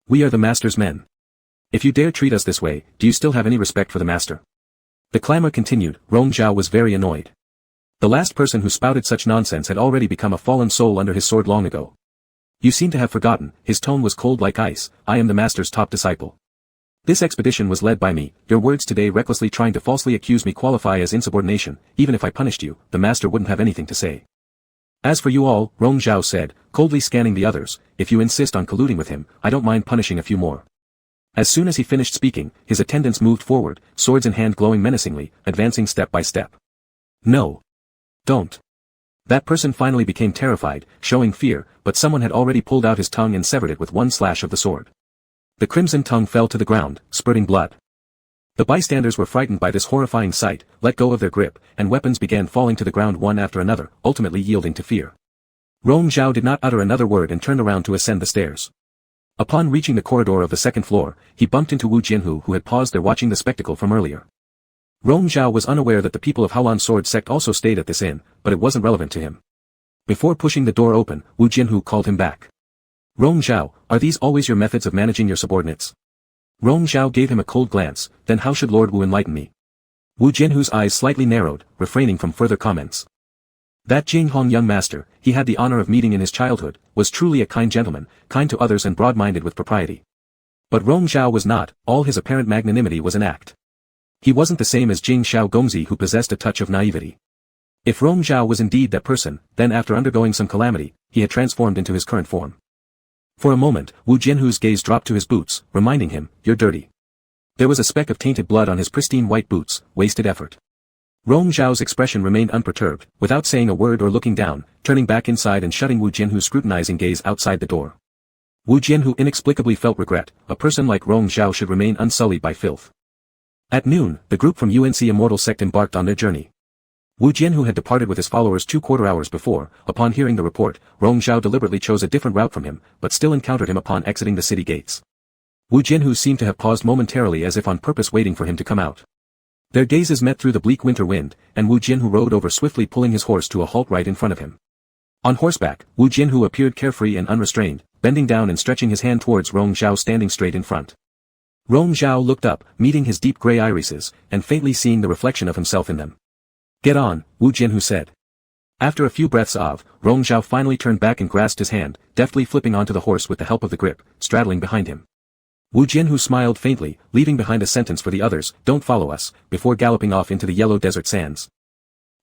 S1: We are the master's men. If you dare treat us this way, do you still have any respect for the master? The clamor continued, Rong Zhao was very annoyed. The last person who spouted such nonsense had already become a fallen soul under his sword long ago. You seem to have forgotten, his tone was cold like ice, I am the master's top disciple. This expedition was led by me, your words today recklessly trying to falsely accuse me qualify as insubordination, even if I punished you, the master wouldn't have anything to say. As for you all, Rong Zhao said, coldly scanning the others, if you insist on colluding with him, I don't mind punishing a few more. As soon as he finished speaking, his attendants moved forward, swords in hand glowing menacingly, advancing step by step. No. Don't. That person finally became terrified, showing fear, but someone had already pulled out his tongue and severed it with one slash of the sword. The crimson tongue fell to the ground, spurting blood. The bystanders were frightened by this horrifying sight, let go of their grip, and weapons began falling to the ground one after another, ultimately yielding to fear. Rong Zhao did not utter another word and turned around to ascend the stairs. Upon reaching the corridor of the second floor, he bumped into Wu Jianhu who had paused there watching the spectacle from earlier. Rong Zhao was unaware that the people of Haolan Sword Sect also stayed at this inn, but it wasn't relevant to him. Before pushing the door open, Wu Jianhu called him back. Rong Zhao, are these always your methods of managing your subordinates? Rong Zhao gave him a cold glance, then how should Lord Wu enlighten me? Wu Jianhu's eyes slightly narrowed, refraining from further comments. That Jing Hong young master, he had the honor of meeting in his childhood, was truly a kind gentleman, kind to others and broad-minded with propriety. But Rong Zhao was not, all his apparent magnanimity was an act. He wasn't the same as Jing Xiao Gongzi who possessed a touch of naivety. If Rong Zhao was indeed that person, then after undergoing some calamity, he had transformed into his current form. For a moment, Wu Jianhu's gaze dropped to his boots, reminding him, you're dirty. There was a speck of tainted blood on his pristine white boots, wasted effort. Rong Zhao's expression remained unperturbed, without saying a word or looking down, turning back inside and shutting Wu Jianhu's scrutinizing gaze outside the door. Wu Jianhu inexplicably felt regret, a person like Rong Zhao should remain unsullied by filth. At noon, the group from UNC Immortal Sect embarked on their journey. Wu Jianhu had departed with his followers 2/4 hours before. Upon hearing the report, Rong Zhao deliberately chose a different route from him, but still encountered him upon exiting the city gates. Wu Jianhu seemed to have paused momentarily as if on purpose waiting for him to come out. Their gazes met through the bleak winter wind, and Wu Jianhu rode over swiftly pulling his horse to a halt right in front of him. On horseback, Wu Jianhu appeared carefree and unrestrained, bending down and stretching his hand towards Rong Zhao standing straight in front. Rong Zhao looked up, meeting his deep gray irises, and faintly seeing the reflection of himself in them. Get on, Wu Jianhu said. After a few breaths of, Rong Zhao finally turned back and grasped his hand, deftly flipping onto the horse with the help of the grip, straddling behind him. Wu Jianhu smiled faintly, leaving behind a sentence for the others, don't follow us, before galloping off into the yellow desert sands.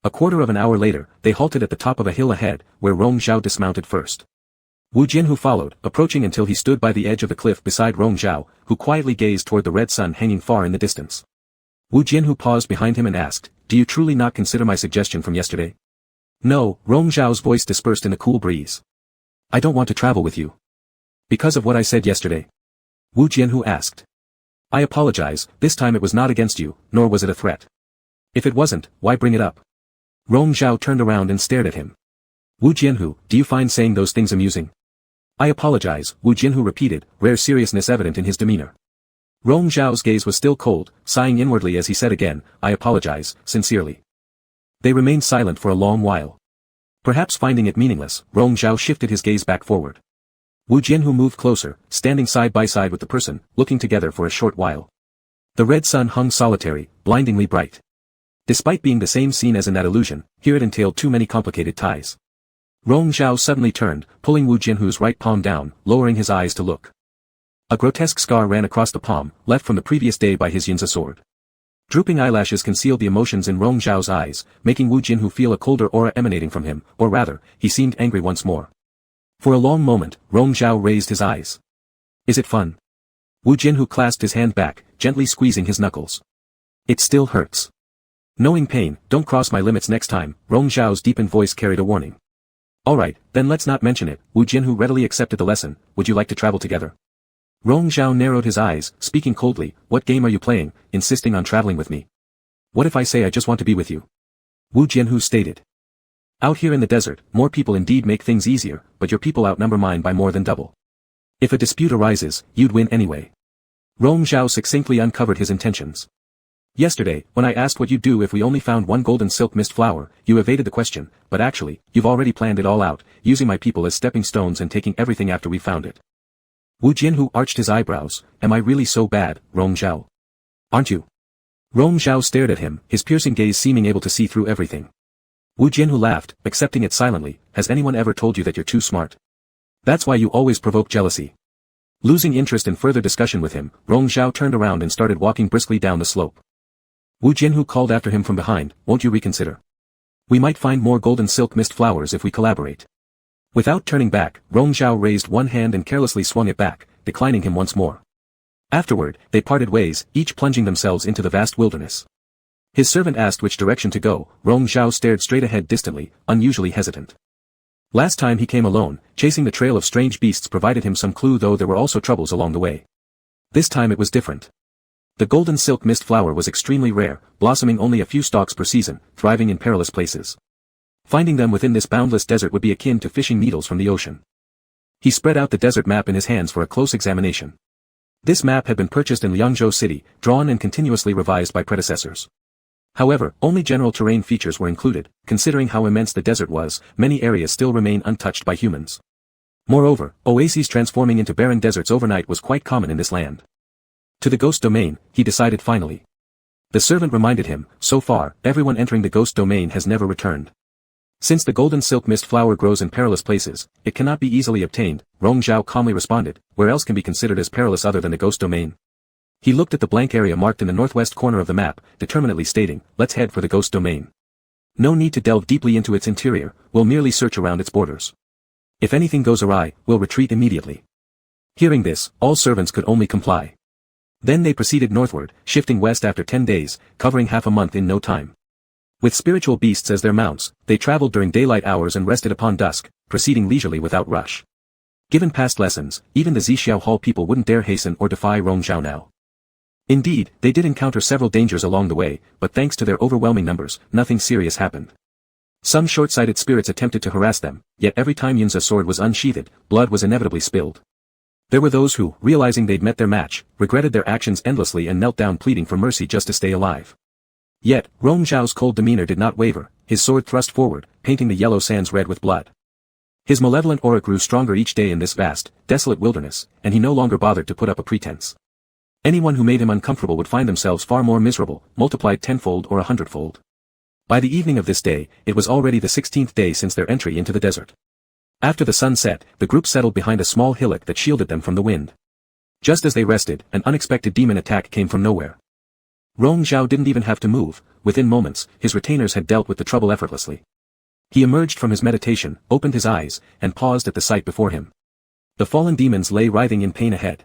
S1: A quarter of an hour later, they halted at the top of a hill ahead, where Rong Zhao dismounted first. Wu Jianhu followed, approaching until he stood by the edge of the cliff beside Rong Zhao, who quietly gazed toward the red sun hanging far in the distance. Wu Jianhu paused behind him and asked, do you truly not consider my suggestion from yesterday? No, Rong Zhao's voice dispersed in the cool breeze. I don't want to travel with you. Because of what I said yesterday? Wu Jianhu asked. I apologize, this time it was not against you, nor was it a threat. If it wasn't, why bring it up? Rong Zhao turned around and stared at him. Wu Jianhu, do you find saying those things amusing? I apologize, Wu Jianhu repeated, rare seriousness evident in his demeanor. Rong Zhao's gaze was still cold, sighing inwardly as he said again, I apologize, sincerely. They remained silent for a long while. Perhaps finding it meaningless, Rong Zhao shifted his gaze back forward. Wu Jianhu moved closer, standing side by side with the person, looking together for a short while. The red sun hung solitary, blindingly bright. Despite being the same scene as in that illusion, here it entailed too many complicated ties. Rong Zhao suddenly turned, pulling Wu Jianhu's right palm down, lowering his eyes to look. A grotesque scar ran across the palm, left from the previous day by his yinza sword. Drooping eyelashes concealed the emotions in Rong Zhao's eyes, making Wu Jianhu feel a colder aura emanating from him, or rather, he seemed angry once more. For a long moment, Rong Zhao raised his eyes. Is it fun? Wu Jianhu clasped his hand back, gently squeezing his knuckles. It still hurts. Knowing pain, don't cross my limits next time, Rong Zhao's deepened voice carried a warning. Alright, then let's not mention it, Wu Jianhu readily accepted the lesson, would you like to travel together? Rong Zhao narrowed his eyes, speaking coldly, what game are you playing, insisting on traveling with me? What if I say I just want to be with you? Wu Jianhu stated. Out here in the desert, more people indeed make things easier, but your people outnumber mine by more than double. If a dispute arises, you'd win anyway. Rong Zhao succinctly uncovered his intentions. Yesterday, when I asked what you'd do if we only found one golden silk mist flower, you evaded the question, but actually, you've already planned it all out, using my people as stepping stones and taking everything after we found it. Wu Jianhu arched his eyebrows, am I really so bad, Rong Zhao? Aren't you? Rong Zhao stared at him, his piercing gaze seeming able to see through everything. Wu Jianhu laughed, accepting it silently. Has anyone ever told you that you're too smart? That's why you always provoke jealousy. Losing interest in further discussion with him, Rong Zhao turned around and started walking briskly down the slope. Wu Jianhu called after him from behind, won't you reconsider? We might find more golden silk mist flowers if we collaborate. Without turning back, Rong Zhao raised one hand and carelessly swung it back, declining him once more. Afterward, they parted ways, each plunging themselves into the vast wilderness. His servant asked which direction to go. Rong Zhao stared straight ahead distantly, unusually hesitant. Last time he came alone, chasing the trail of strange beasts provided him some clue, though there were also troubles along the way. This time it was different. The golden silk mist flower was extremely rare, blossoming only a few stalks per season, thriving in perilous places. Finding them within this boundless desert would be akin to fishing needles from the ocean. He spread out the desert map in his hands for a close examination. This map had been purchased in Liangzhou City, drawn and continuously revised by predecessors. However, only general terrain features were included. Considering how immense the desert was, many areas still remain untouched by humans. Moreover, oases transforming into barren deserts overnight was quite common in this land. To the ghost domain, he decided finally. The servant reminded him, so far, everyone entering the ghost domain has never returned. Since the golden silk mist flower grows in perilous places, it cannot be easily obtained. Rong Zhao calmly responded, where else can be considered as perilous other than the ghost domain? He looked at the blank area marked in the northwest corner of the map, determinedly stating, let's head for the ghost domain. No need to delve deeply into its interior, we'll merely search around its borders. If anything goes awry, we'll retreat immediately. Hearing this, all servants could only comply. Then they proceeded northward, shifting west after 10 days, covering half a month in no time. With spiritual beasts as their mounts, they traveled during daylight hours and rested upon dusk, proceeding leisurely without rush. Given past lessons, even the Zixiao Hall people wouldn't dare hasten or defy Rong Zhao now. Indeed, they did encounter several dangers along the way, but thanks to their overwhelming numbers, nothing serious happened. Some short-sighted spirits attempted to harass them, yet every time Yunza's sword was unsheathed, blood was inevitably spilled. There were those who, realizing they'd met their match, regretted their actions endlessly and knelt down pleading for mercy just to stay alive. Yet, Rong Zhao's cold demeanor did not waver, his sword thrust forward, painting the yellow sands red with blood. His malevolent aura grew stronger each day in this vast, desolate wilderness, and he no longer bothered to put up a pretense. Anyone who made him uncomfortable would find themselves far more miserable, multiplied tenfold or 100-fold. By the evening of this day, it was already the 16th day since their entry into the desert. After the sun set, the group settled behind a small hillock that shielded them from the wind. Just as they rested, an unexpected demon attack came from nowhere. Rong Zhao didn't even have to move. Within moments, his retainers had dealt with the trouble effortlessly. He emerged from his meditation, opened his eyes, and paused at the sight before him. The fallen demons lay writhing in pain ahead.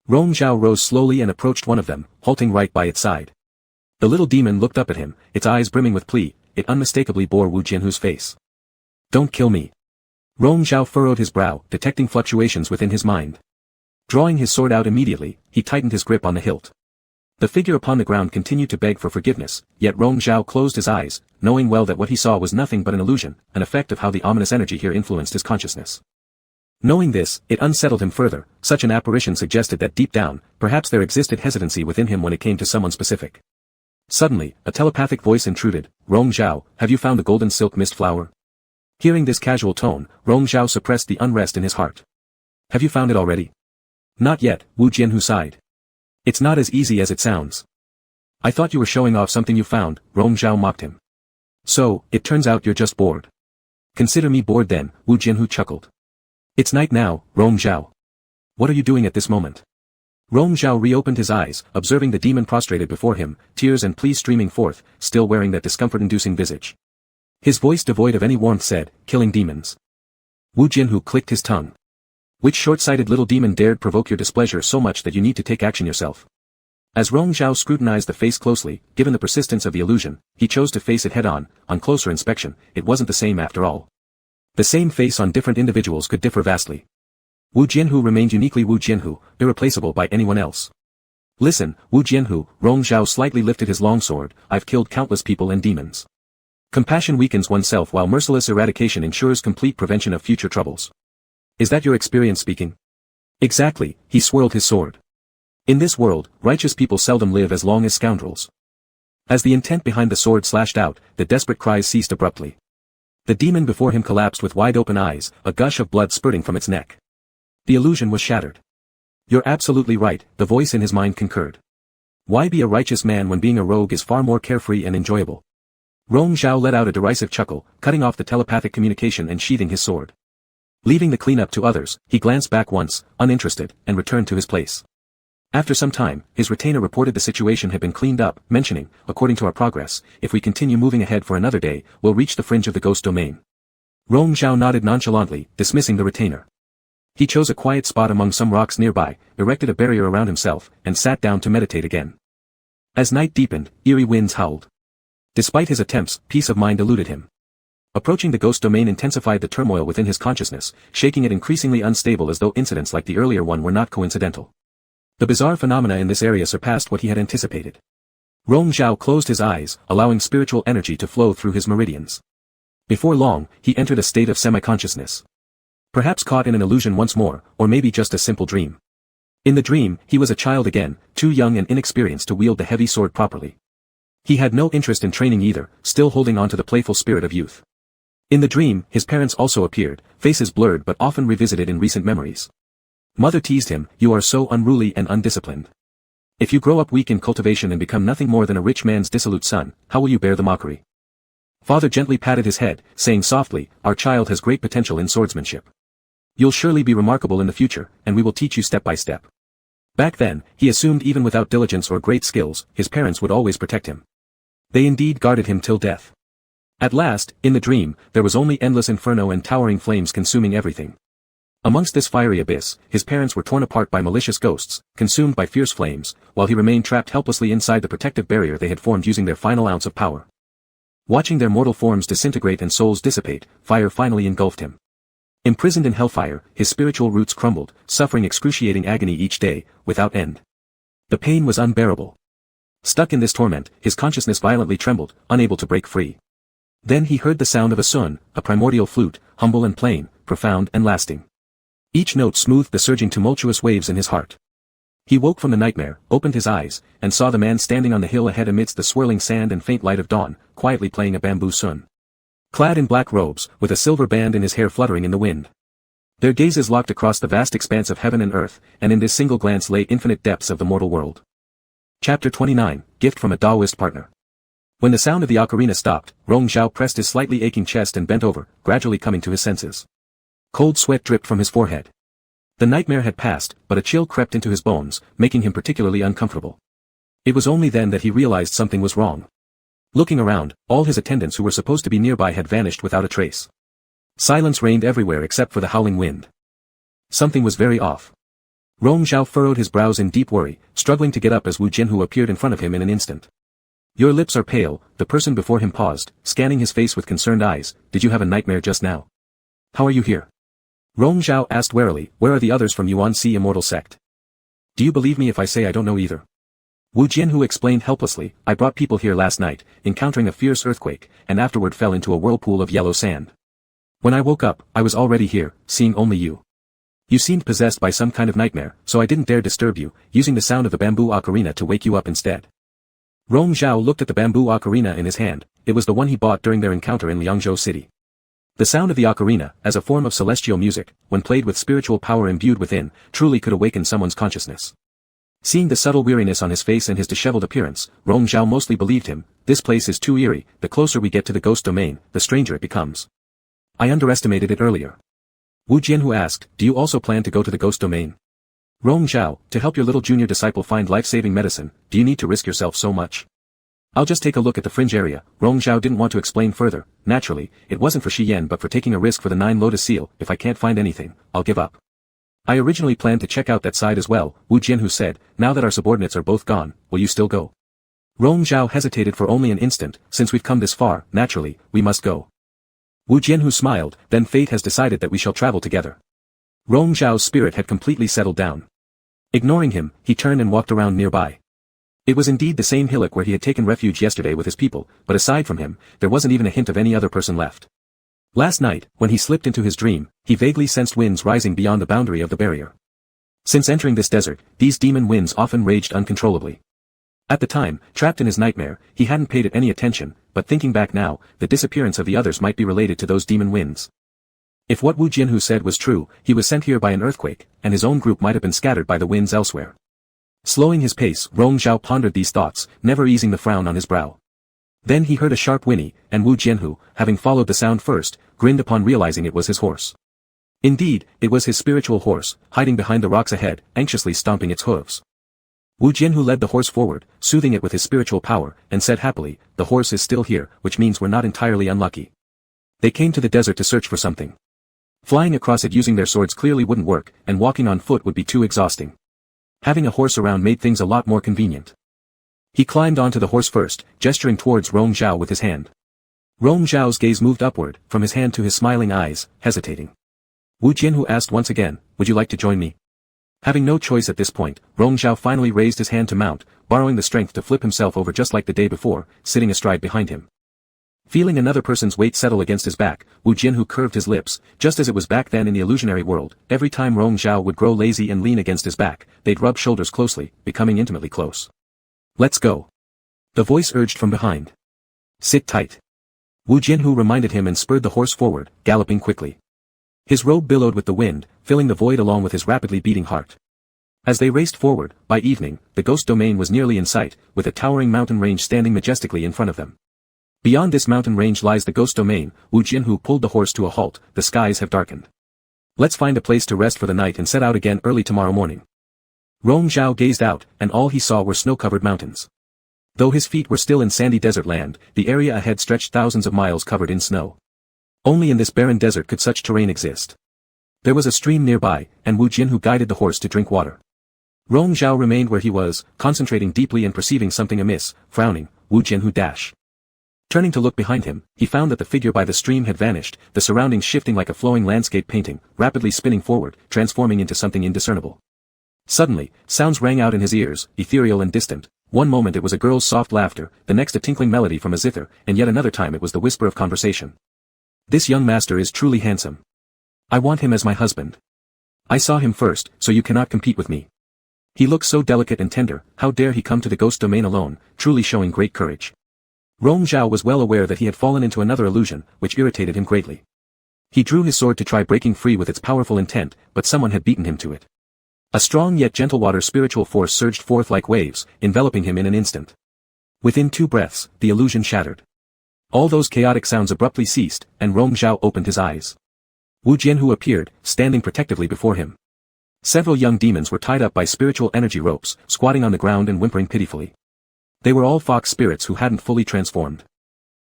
S1: Rong Zhao rose slowly and approached one of them, halting right by its side. The little demon looked up at him, its eyes brimming with plea. It unmistakably bore Wu Jianhu's face. Don't kill me. Rong Zhao furrowed his brow, detecting fluctuations within his mind. Drawing his sword out immediately, he tightened his grip on the hilt. The figure upon the ground continued to beg for forgiveness, yet Rong Zhao closed his eyes, knowing well that what he saw was nothing but an illusion, an effect of how the ominous energy here influenced his consciousness. Knowing this, it unsettled him further. Such an apparition suggested that deep down, perhaps there existed hesitancy within him when it came to someone specific. Suddenly, a telepathic voice intruded. Rong Zhao, have you found the golden silk mist flower? Hearing this casual tone, Rong Zhao suppressed the unrest in his heart. Have you found it already? Not yet, Wu Jianhu sighed. It's not as easy as it sounds. I thought you were showing off something you found, Rong Zhao mocked him. So, it turns out you're just bored. Consider me bored then, Wu Jianhu chuckled. It's night now, Rong Zhao. What are you doing at this moment? Rong Zhao reopened his eyes, observing the demon prostrated before him, tears and pleas streaming forth, still wearing that discomfort-inducing visage. His voice devoid of any warmth said, killing demons. Wu Jianhu clicked his tongue. Which short-sighted little demon dared provoke your displeasure so much that you need to take action yourself? As Rong Zhao scrutinized the face closely, given the persistence of the illusion, he chose to face it head-on. On closer inspection, it wasn't the same after all. The same face on different individuals could differ vastly. Wu Jianhu remained uniquely Wu Jianhu, irreplaceable by anyone else. Listen, Wu Jianhu, Rong Zhao slightly lifted his longsword, I've killed countless people and demons. Compassion weakens oneself while merciless eradication ensures complete prevention of future troubles. Is that your experience speaking? Exactly, he swirled his sword. In this world, righteous people seldom live as long as scoundrels. As the intent behind the sword slashed out, the desperate cries ceased abruptly. The demon before him collapsed with wide-open eyes, a gush of blood spurting from its neck. The illusion was shattered. You're absolutely right, the voice in his mind concurred. Why be a righteous man when being a rogue is far more carefree and enjoyable? Rong Zhao let out a derisive chuckle, cutting off the telepathic communication and sheathing his sword. Leaving the cleanup to others, he glanced back once, uninterested, and returned to his place. After some time, his retainer reported the situation had been cleaned up, mentioning, according to our progress, if we continue moving ahead for another day, we'll reach the fringe of the ghost domain. Rong Zhao nodded nonchalantly, dismissing the retainer. He chose a quiet spot among some rocks nearby, erected a barrier around himself, and sat down to meditate again. As night deepened, eerie winds howled. Despite his attempts, peace of mind eluded him. Approaching the ghost domain intensified the turmoil within his consciousness, shaking it increasingly unstable as though incidents like the earlier one were not coincidental. The bizarre phenomena in this area surpassed what he had anticipated. Rong Zhao closed his eyes, allowing spiritual energy to flow through his meridians. Before long, he entered a state of semi-consciousness. Perhaps caught in an illusion once more, or maybe just a simple dream. In the dream, he was a child again, too young and inexperienced to wield the heavy sword properly. He had no interest in training either, still holding on to the playful spirit of youth. In the dream, his parents also appeared, faces blurred but often revisited in recent memories. Mother teased him, "You are so unruly and undisciplined. If you grow up weak in cultivation and become nothing more than a rich man's dissolute son, how will you bear the mockery?" Father gently patted his head, saying softly, "Our child has great potential in swordsmanship. You'll surely be remarkable in the future, and we will teach you step by step." Back then, he assumed even without diligence or great skills, his parents would always protect him. They indeed guarded him till death. At last, in the dream, there was only endless inferno and towering flames consuming everything. Amongst this fiery abyss, his parents were torn apart by malicious ghosts, consumed by fierce flames, while he remained trapped helplessly inside the protective barrier they had formed using their final ounce of power. Watching their mortal forms disintegrate and souls dissipate, fire finally engulfed him. Imprisoned in hellfire, his spiritual roots crumbled, suffering excruciating agony each day, without end. The pain was unbearable. Stuck in this torment, his consciousness violently trembled, unable to break free. Then he heard the sound of a sun, a primordial flute, humble and plain, profound and lasting. Each note smoothed the surging tumultuous waves in his heart. He woke from the nightmare, opened his eyes, and saw the man standing on the hill ahead amidst the swirling sand and faint light of dawn, quietly playing a bamboo sun. Clad in black robes, with a silver band in his hair fluttering in the wind. Their gazes locked across the vast expanse of heaven and earth, and in this single glance lay infinite depths of the mortal world. Chapter 29, Gift from a Taoist Partner. When the sound of the ocarina stopped, Rong Zhao pressed his slightly aching chest and bent over, gradually coming to his senses. Cold sweat dripped from his forehead. The nightmare had passed, but a chill crept into his bones, making him particularly uncomfortable. It was only then that he realized something was wrong. Looking around, all his attendants who were supposed to be nearby had vanished without a trace. Silence reigned everywhere except for the howling wind. Something was very off. Rong Zhao furrowed his brows in deep worry, struggling to get up as Wu Jianhu appeared in front of him in an instant. "Your lips are pale," the person before him paused, scanning his face with concerned eyes. "Did you have a nightmare just now? How are you here?" Rong Zhao asked warily, "Where are the others from Yuan Si Immortal Sect? Do you believe me if I say I don't know either?" Wu Jianhu explained helplessly, "I brought people here last night, encountering a fierce earthquake, and afterward fell into a whirlpool of yellow sand. When I woke up, I was already here, seeing only you. You seemed possessed by some kind of nightmare, so I didn't dare disturb you, using the sound of the bamboo ocarina to wake you up instead." Rong Zhao looked at the bamboo ocarina in his hand. It was the one he bought during their encounter in Liangzhou City. The sound of the ocarina, as a form of celestial music, when played with spiritual power imbued within, truly could awaken someone's consciousness. Seeing the subtle weariness on his face and his disheveled appearance, Rong Zhao mostly believed him. This place is too eerie. The closer we get to the ghost domain, the stranger it becomes. I underestimated it earlier. Wu Jianhu asked, "Do you also plan to go to the ghost domain?" Rong Zhao, "To help your little junior disciple find life-saving medicine, do you need to risk yourself so much? I'll just take a look at the fringe area." Rong Zhao didn't want to explain further. Naturally, it wasn't for Shi Yan but for taking a risk for the 9 lotus seal. "If I can't find anything, I'll give up. I originally planned to check out that side as well," Wu Jianhu said. "Now that our subordinates are both gone, will you still go?" Rong Zhao hesitated for only an instant. "Since we've come this far, naturally, we must go." Wu Jianhu smiled. "Then fate has decided that we shall travel together." Rong Zhao's spirit had completely settled down. Ignoring him, he turned and walked around nearby. It was indeed the same hillock where he had taken refuge yesterday with his people, but aside from him, there wasn't even a hint of any other person left. Last night, when he slipped into his dream, he vaguely sensed winds rising beyond the boundary of the barrier. Since entering this desert, these demon winds often raged uncontrollably. At the time, trapped in his nightmare, he hadn't paid it any attention, but thinking back now, the disappearance of the others might be related to those demon winds. If what Wu Jianhu said was true, he was sent here by an earthquake, and his own group might have been scattered by the winds elsewhere. Slowing his pace, Rong Zhao pondered these thoughts, never easing the frown on his brow. Then he heard a sharp whinny, and Wu Jianhu, having followed the sound first, grinned upon realizing it was his horse. Indeed, it was his spiritual horse, hiding behind the rocks ahead, anxiously stomping its hooves. Wu Jianhu led the horse forward, soothing it with his spiritual power, and said happily, "The horse is still here, which means we're not entirely unlucky." They came to the desert to search for something. Flying across it using their swords clearly wouldn't work, and walking on foot would be too exhausting. Having a horse around made things a lot more convenient. He climbed onto the horse first, gesturing towards Rong Zhao with his hand. Rong Zhao's gaze moved upward, from his hand to his smiling eyes, hesitating. Wu Jianhu asked once again, "Would you like to join me?" Having no choice at this point, Rong Zhao finally raised his hand to mount, borrowing the strength to flip himself over just like the day before, sitting astride behind him. Feeling another person's weight settle against his back, Wu Jianhu curved his lips, just as it was back then in the illusionary world. Every time Rong Zhao would grow lazy and lean against his back, they'd rub shoulders closely, becoming intimately close. "Let's go," the voice urged from behind. "Sit tight." Wu Jianhu reminded him and spurred the horse forward, galloping quickly. His robe billowed with the wind, filling the void along with his rapidly beating heart. As they raced forward, by evening, the ghost domain was nearly in sight, with a towering mountain range standing majestically in front of them. Beyond this mountain range lies the ghost domain. Wu Jianhu pulled the horse to a halt. The skies have darkened. "Let's find a place to rest for the night and set out again early tomorrow morning." Rong Zhao gazed out, and all he saw were snow-covered mountains. Though his feet were still in sandy desert land, the area ahead stretched thousands of miles covered in snow. Only in this barren desert could such terrain exist. There was a stream nearby, and Wu Jianhu guided the horse to drink water. Rong Zhao remained where he was, concentrating deeply and perceiving something amiss. Frowning, Wu Jianhu dash. Turning to look behind him, he found that the figure by the stream had vanished, the surroundings shifting like a flowing landscape painting, rapidly spinning forward, transforming into something indiscernible. Suddenly, sounds rang out in his ears, ethereal and distant. One moment it was a girl's soft laughter, the next a tinkling melody from a zither, and yet another time it was the whisper of conversation. "This young master is truly handsome. I want him as my husband. I saw him first, so you cannot compete with me. He looks so delicate and tender, how dare he come to the ghost domain alone, truly showing great courage." Rong Zhao was well aware that he had fallen into another illusion, which irritated him greatly. He drew his sword to try breaking free with its powerful intent, but someone had beaten him to it. A strong yet gentle water spiritual force surged forth like waves, enveloping him in an instant. Within 2 breaths, the illusion shattered. All those chaotic sounds abruptly ceased, and Rong Zhao opened his eyes. Wu Jianhu appeared, standing protectively before him. Several young demons were tied up by spiritual energy ropes, squatting on the ground and whimpering pitifully. They were all fox spirits who hadn't fully transformed.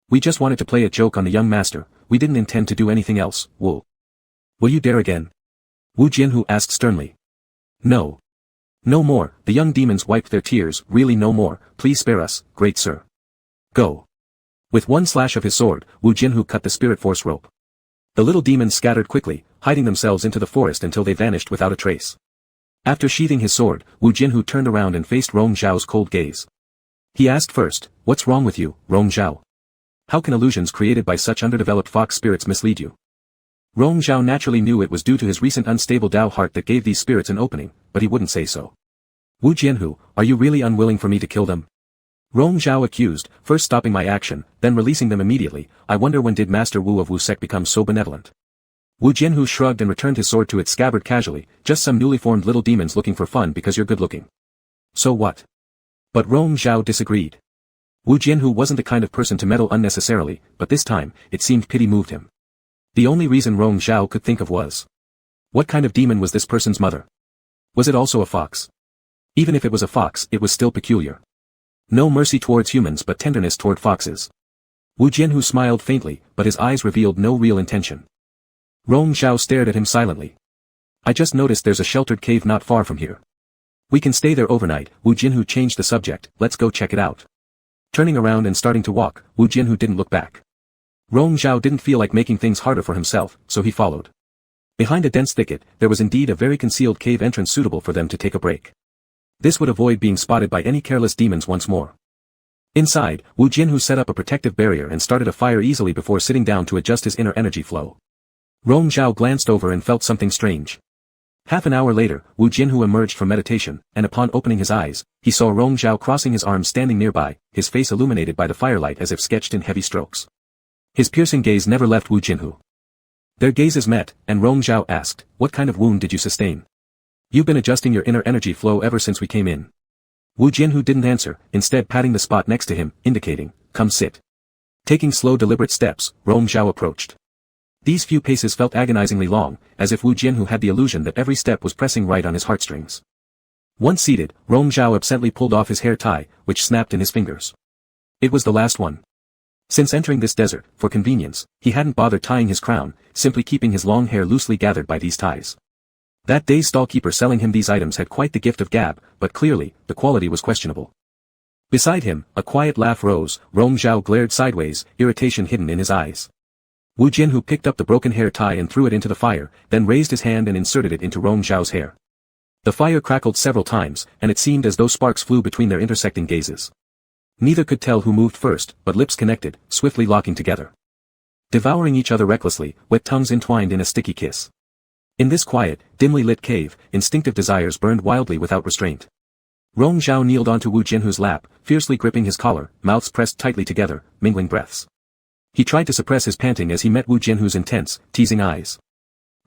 S1: "We just wanted to play a joke on the young master, we didn't intend to do anything else, Wu. Will you dare again?" Wu Jianhu asked sternly. "No. No more." The young demons wiped their tears. "Really no more, please spare us, great sir. Go." With one slash of his sword, Wu Jianhu cut the spirit force rope. The little demons scattered quickly, hiding themselves into the forest until they vanished without a trace. After sheathing his sword, Wu Jianhu turned around and faced Rong Zhao's cold gaze. He asked first, "What's wrong with you, Rong Zhao? How can illusions created by such underdeveloped fox spirits mislead you?" Rong Zhao naturally knew it was due to his recent unstable Dao heart that gave these spirits an opening, but he wouldn't say so. "Wu Jianhu, are you really unwilling for me to kill them?" Rong Zhao accused, first stopping my action, then releasing them immediately. "I wonder when did Master Wu of Wu sect become so benevolent?" Wu Jianhu shrugged and returned his sword to its scabbard casually. "Just some newly formed little demons looking for fun because you're good looking. So what?" But Rong Zhao disagreed. Wu Jianhu wasn't the kind of person to meddle unnecessarily, but this time, it seemed pity moved him. The only reason Rong Zhao could think of was, what kind of demon was this person's mother? Was it also a fox? Even if it was a fox, it was still peculiar. No mercy towards humans but tenderness toward foxes. Wu Jianhu smiled faintly, but his eyes revealed no real intention. Rong Zhao stared at him silently. "I just noticed there's a sheltered cave not far from here. We can stay there overnight." Wu Jianhu changed the subject. "Let's go check it out." Turning around and starting to walk, Wu Jianhu didn't look back. Rong Zhao didn't feel like making things harder for himself, so he followed. Behind a dense thicket, there was indeed a very concealed cave entrance suitable for them to take a break. This would avoid being spotted by any careless demons once more. Inside, Wu Jianhu set up a protective barrier and started a fire easily before sitting down to adjust his inner energy flow. Rong Zhao glanced over and felt something strange. Half an hour later, Wu Jianhu emerged from meditation, and upon opening his eyes, he saw Rong Zhao crossing his arms standing nearby, his face illuminated by the firelight as if sketched in heavy strokes. His piercing gaze never left Wu Jianhu. Their gazes met, and Rong Zhao asked, "What kind of wound did you sustain? You've been adjusting your inner energy flow ever since we came in." Wu Jianhu didn't answer, instead patting the spot next to him, indicating, "Come sit." Taking slow deliberate steps, Rong Zhao approached. These few paces felt agonizingly long, as if Wu Jianhu had the illusion that every step was pressing right on his heartstrings. Once seated, Rong Zhao absently pulled off his hair tie, which snapped in his fingers. It was the last one. Since entering this desert, for convenience, he hadn't bothered tying his crown, simply keeping his long hair loosely gathered by these ties. That day's stallkeeper selling him these items had quite the gift of gab, but clearly, the quality was questionable. Beside him, a quiet laugh rose. Rong Zhao glared sideways, irritation hidden in his eyes. Wu Jianhu picked up the broken hair tie and threw it into the fire, then raised his hand and inserted it into Rong Zhao's hair. The fire crackled several times, and it seemed as though sparks flew between their intersecting gazes. Neither could tell who moved first, but lips connected, swiftly locking together. Devouring each other recklessly, wet tongues entwined in a sticky kiss. In this quiet, dimly lit cave, instinctive desires burned wildly without restraint. Rong Zhao kneeled onto Wu Jianhu's lap, fiercely gripping his collar, mouths pressed tightly together, mingling breaths. He tried to suppress his panting as he met Wu Jianhu's intense, teasing eyes.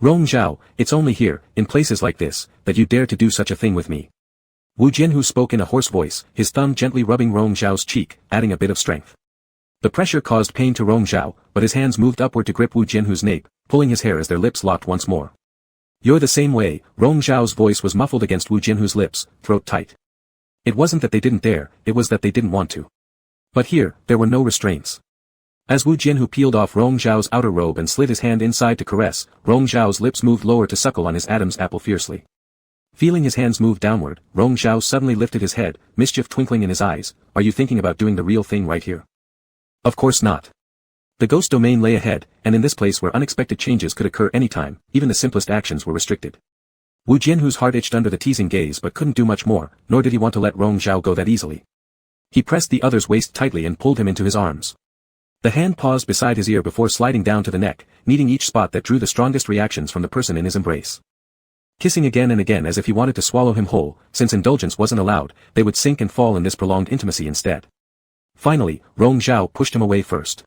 S1: Rong Zhao, it's only here, in places like this, that you dare to do such a thing with me. Wu Jianhu spoke in a hoarse voice, his thumb gently rubbing Rong Zhao's cheek, adding a bit of strength. The pressure caused pain to Rong Zhao, but his hands moved upward to grip Wu Jianhu's nape, pulling his hair as their lips locked once more. You're the same way. Rong Zhao's voice was muffled against Wu Jianhu's lips, throat tight. It wasn't that they didn't dare, it was that they didn't want to. But here, there were no restraints. As Wu Jianhu peeled off Rong Zhao's outer robe and slid his hand inside to caress, Rong Zhao's lips moved lower to suckle on his Adam's apple fiercely. Feeling his hands move downward, Rong Zhao suddenly lifted his head, mischief twinkling in his eyes. Are you thinking about doing the real thing right here? Of course not. The ghost domain lay ahead, and in this place where unexpected changes could occur anytime, even the simplest actions were restricted. Wu Jianhu's heart itched under the teasing gaze but couldn't do much more, nor did he want to let Rong Zhao go that easily. He pressed the other's waist tightly and pulled him into his arms. The hand paused beside his ear before sliding down to the neck, kneading each spot that drew the strongest reactions from the person in his embrace. Kissing again and again as if he wanted to swallow him whole, since indulgence wasn't allowed, they would sink and fall in this prolonged intimacy instead. Finally, Rong Zhao pushed him away first.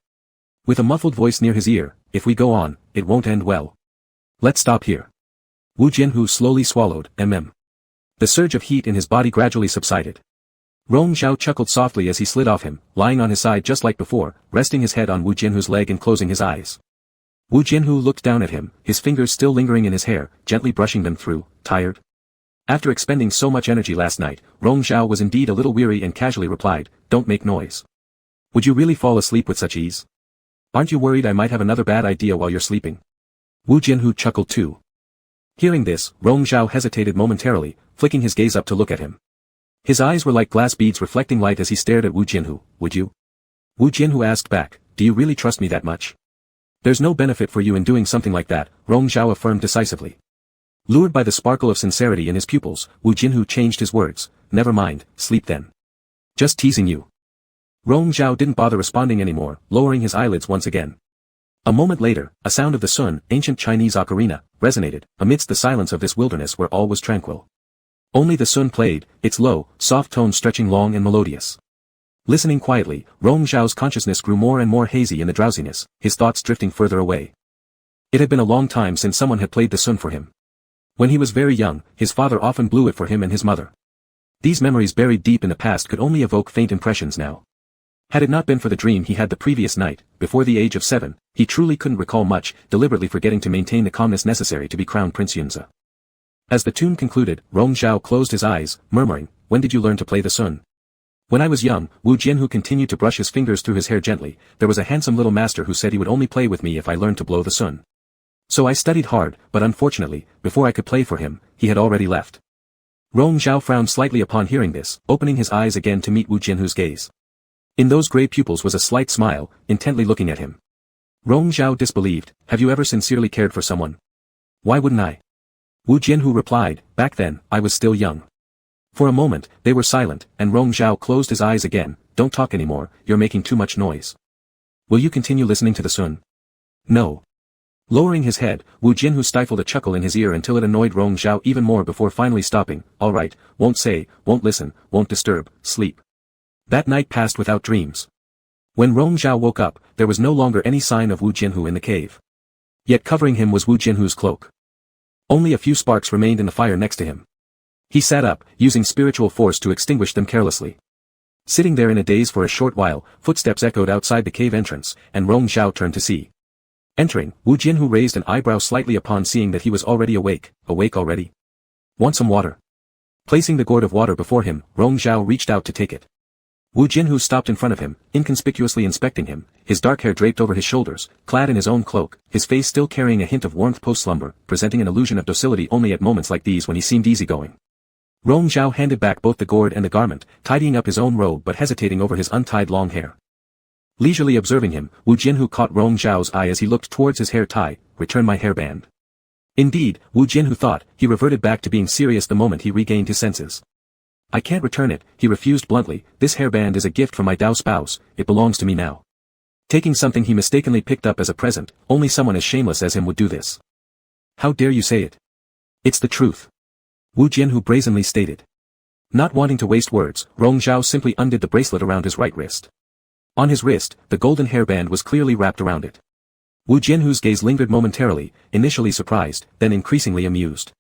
S1: With a muffled voice near his ear, if we go on, it won't end well. Let's stop here. Wu Jianhu slowly swallowed, The surge of heat in his body gradually subsided. Rong Zhao chuckled softly as he slid off him, lying on his side just like before, resting his head on Wu Jianhu's leg and closing his eyes. Wu Jianhu looked down at him, his fingers still lingering in his hair, gently brushing them through. Tired? After expending so much energy last night, Rong Zhao was indeed a little weary and casually replied, don't make noise. Would you really fall asleep with such ease? Aren't you worried I might have another bad idea while you're sleeping? Wu Jianhu chuckled too. Hearing this, Rong Zhao hesitated momentarily, flicking his gaze up to look at him. His eyes were like glass beads reflecting light as he stared at Wu Jianhu. Would you? Wu Jianhu asked back, do you really trust me that much? There's no benefit for you in doing something like that, Rong Zhao affirmed decisively. Lured by the sparkle of sincerity in his pupils, Wu Jianhu changed his words, never mind, sleep then. Just teasing you. Rong Zhao didn't bother responding anymore, lowering his eyelids once again. A moment later, a sound of the sun, ancient Chinese ocarina, resonated, amidst the silence of this wilderness where all was tranquil. Only the sun played, its low, soft tones stretching long and melodious. Listening quietly, Rong Zhao's consciousness grew more and more hazy in the drowsiness, his thoughts drifting further away. It had been a long time since someone had played the sun for him. When he was very young, his father often blew it for him and his mother. These memories buried deep in the past could only evoke faint impressions now. Had it not been for the dream he had the previous night, before the age of 7, he truly couldn't recall much, deliberately forgetting to maintain the calmness necessary to be crowned Prince Yunzi. As the tune concluded, Rong Zhao closed his eyes, murmuring, when did you learn to play the sun? When I was young, Wu Jianhu continued to brush his fingers through his hair gently. There was a handsome little master who said he would only play with me if I learned to blow the sun. So I studied hard, but unfortunately, before I could play for him, he had already left. Rong Zhao frowned slightly upon hearing this, opening his eyes again to meet Wu Jianhu's gaze. In those grey pupils was a slight smile, intently looking at him. Rong Zhao disbelieved, have you ever sincerely cared for someone? Why wouldn't I? Wu Jianhu replied, back then, I was still young. For a moment, they were silent, and Rong Zhao closed his eyes again. Don't talk anymore, you're making too much noise. Will you continue listening to the sun? No. Lowering his head, Wu Jianhu stifled a chuckle in his ear until it annoyed Rong Zhao even more before finally stopping. All right, won't say, won't listen, won't disturb, sleep. That night passed without dreams. When Rong Zhao woke up, there was no longer any sign of Wu Jianhu in the cave. Yet covering him was Wu Jianhu's cloak. Only a few sparks remained in the fire next to him. He sat up, using spiritual force to extinguish them carelessly. Sitting there in a daze for a short while, footsteps echoed outside the cave entrance, and Rong Zhao turned to see. Entering, Wu Jianhu raised an eyebrow slightly upon seeing that he was already awake. Awake already? Want some water? Placing the gourd of water before him, Rong Zhao reached out to take it. Wu Jianhu stopped in front of him, inconspicuously inspecting him, his dark hair draped over his shoulders, clad in his own cloak, his face still carrying a hint of warmth post-slumber, presenting an illusion of docility only at moments like these when he seemed easygoing. Rong Zhao handed back both the gourd and the garment, tidying up his own robe but hesitating over his untied long hair. Leisurely observing him, Wu Jianhu caught Rong Zhao's eye as he looked towards his hair tie. Return my hairband. Indeed, Wu Jianhu thought, he reverted back to being serious the moment he regained his senses. I can't return it, he refused bluntly. This hairband is a gift from my Dao spouse, it belongs to me now. Taking something he mistakenly picked up as a present, only someone as shameless as him would do this. How dare you say it? It's the truth. Wu Jianhu brazenly stated. Not wanting to waste words, Rong Zhao simply undid the bracelet around his right wrist. On his wrist, the golden hairband was clearly wrapped around it. Wu Jianhu's gaze lingered momentarily, initially surprised, then increasingly amused.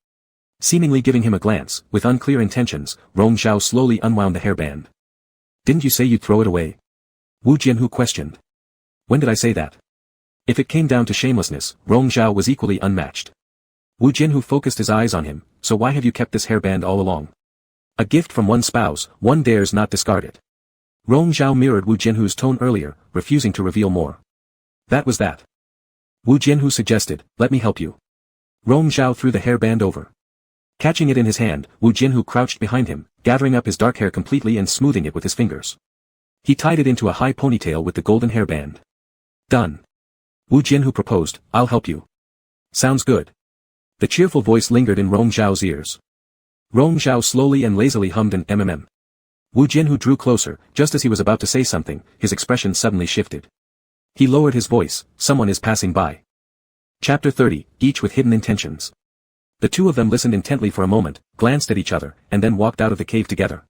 S1: Seemingly giving him a glance, with unclear intentions, Rong Zhao slowly unwound the hairband. Didn't you say you'd throw it away? Wu Jianhu questioned. When did I say that? If it came down to shamelessness, Rong Zhao was equally unmatched. Wu Jianhu focused his eyes on him. So why have you kept this hairband all along? A gift from one spouse, one dares not discard it. Rong Zhao mirrored Wu Jianhu's tone earlier, refusing to reveal more. That was that. Wu Jianhu suggested, let me help you. Rong Zhao threw the hairband over. Catching it in his hand, Wu Jianhu crouched behind him, gathering up his dark hair completely and smoothing it with his fingers. He tied it into a high ponytail with the golden hairband. Done. Wu Jianhu proposed, I'll help you. Sounds good. The cheerful voice lingered in Rong Zhao's ears. Rong Zhao slowly and lazily hummed an mmm. Wu Jianhu drew closer, just as he was about to say something, his expression suddenly shifted. He lowered his voice, someone is passing by. Chapter 30, each with hidden intentions. The two of them listened intently for a moment, glanced at each other, and then walked out of the cave together.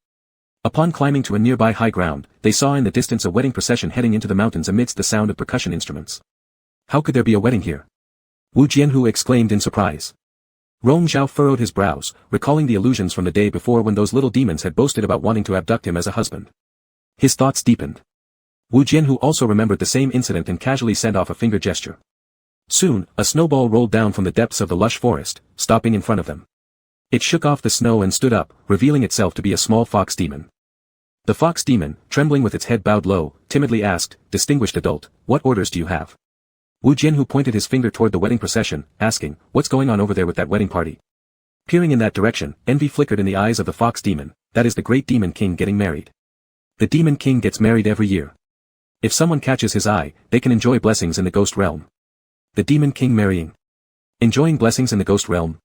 S1: Upon climbing to a nearby high ground, they saw in the distance a wedding procession heading into the mountains amidst the sound of percussion instruments. How could there be a wedding here? Wu Jianhu exclaimed in surprise. Rong Zhao furrowed his brows, recalling the illusions from the day before when those little demons had boasted about wanting to abduct him as a husband. His thoughts deepened. Wu Jianhu also remembered the same incident and casually sent off a finger gesture. Soon, a snowball rolled down from the depths of the lush forest, stopping in front of them. It shook off the snow and stood up, revealing itself to be a small fox demon. The fox demon, trembling with its head bowed low, timidly asked, Distinguished adult, what orders do you have? Wu Jianhu pointed his finger toward the wedding procession, asking, what's going on over there with that wedding party? Peering in that direction, envy flickered in the eyes of the fox demon. That is the great demon king getting married. The demon king gets married every year. If someone catches his eye, they can enjoy blessings in the ghost realm. The demon king marrying. Enjoying blessings in the ghost realm.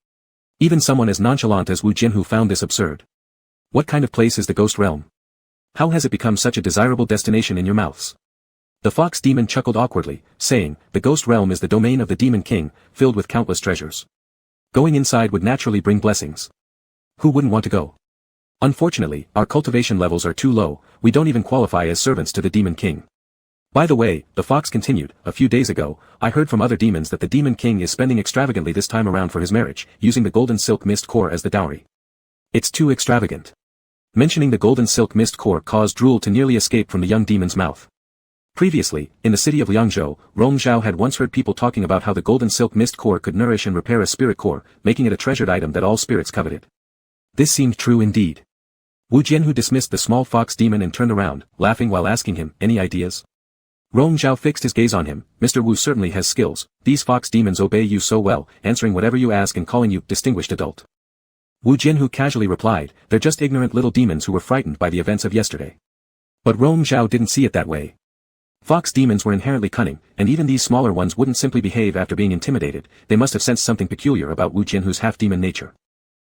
S1: Even someone as nonchalant as Wu Jianhu found this absurd. What kind of place is the ghost realm? How has it become such a desirable destination in your mouths? The fox demon chuckled awkwardly, saying, the ghost realm is the domain of the demon king, filled with countless treasures. Going inside would naturally bring blessings. Who wouldn't want to go? Unfortunately, our cultivation levels are too low, we don't even qualify as servants to the demon king. By the way, the fox continued, a few days ago, I heard from other demons that the demon king is spending extravagantly this time around for his marriage, using the golden silk mist core as the dowry. It's too extravagant. Mentioning the golden silk mist core caused drool to nearly escape from the young demon's mouth. Previously, in the city of Liangzhou, Rong Zhao had once heard people talking about how the golden silk mist core could nourish and repair a spirit core, making it a treasured item that all spirits coveted. This seemed true indeed. Wu Jianhu dismissed the small fox demon and turned around, laughing while asking him, any ideas? Rong Zhao fixed his gaze on him. Mr. Wu certainly has skills. These fox demons obey you so well, answering whatever you ask and calling you distinguished adult. Wu Jianhu casually replied, they're just ignorant little demons who were frightened by the events of yesterday. But Rong Zhao didn't see it that way. Fox demons were inherently cunning, and even these smaller ones wouldn't simply behave after being intimidated, they must have sensed something peculiar about Wu Jianhu's half-demon nature.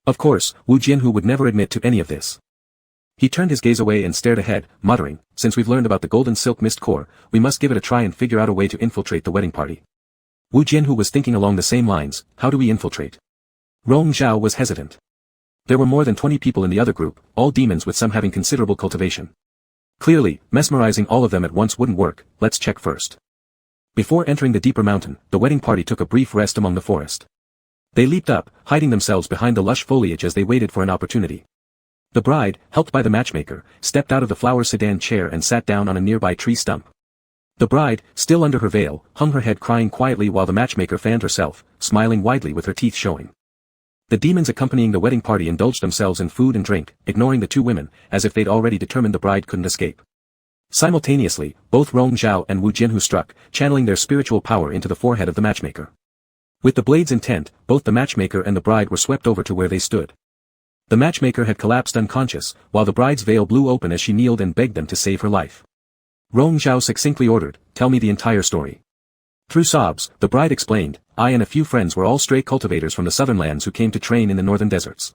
S1: Of course, Wu Jianhu would never admit to any of this. He turned his gaze away and stared ahead, muttering, since we've learned about the golden silk mist core, we must give it a try and figure out a way to infiltrate the wedding party. Wu Jianhu was thinking along the same lines, how do we infiltrate? Rong Zhao was hesitant. There were more than 20 people in the other group, all demons with some having considerable cultivation. Clearly, mesmerizing all of them at once wouldn't work, let's check first. Before entering the deeper mountain, the wedding party took a brief rest among the forest. They leaped up, hiding themselves behind the lush foliage as they waited for an opportunity. The bride, helped by the matchmaker, stepped out of the flower sedan chair and sat down on a nearby tree stump. The bride, still under her veil, hung her head crying quietly while the matchmaker fanned herself, smiling widely with her teeth showing. The demons accompanying the wedding party indulged themselves in food and drink, ignoring the two women, as if they'd already determined the bride couldn't escape. Simultaneously, both Rong Zhao and Wu Jinhu struck, channeling their spiritual power into the forehead of the matchmaker. With the blade's intent, both the matchmaker and the bride were swept over to where they stood. The matchmaker had collapsed unconscious, while the bride's veil blew open as she kneeled and begged them to save her life. Rong Zhao succinctly ordered, "Tell me the entire story." Through sobs, the bride explained, "I and a few friends were all stray cultivators from the southern lands who came to train in the northern deserts.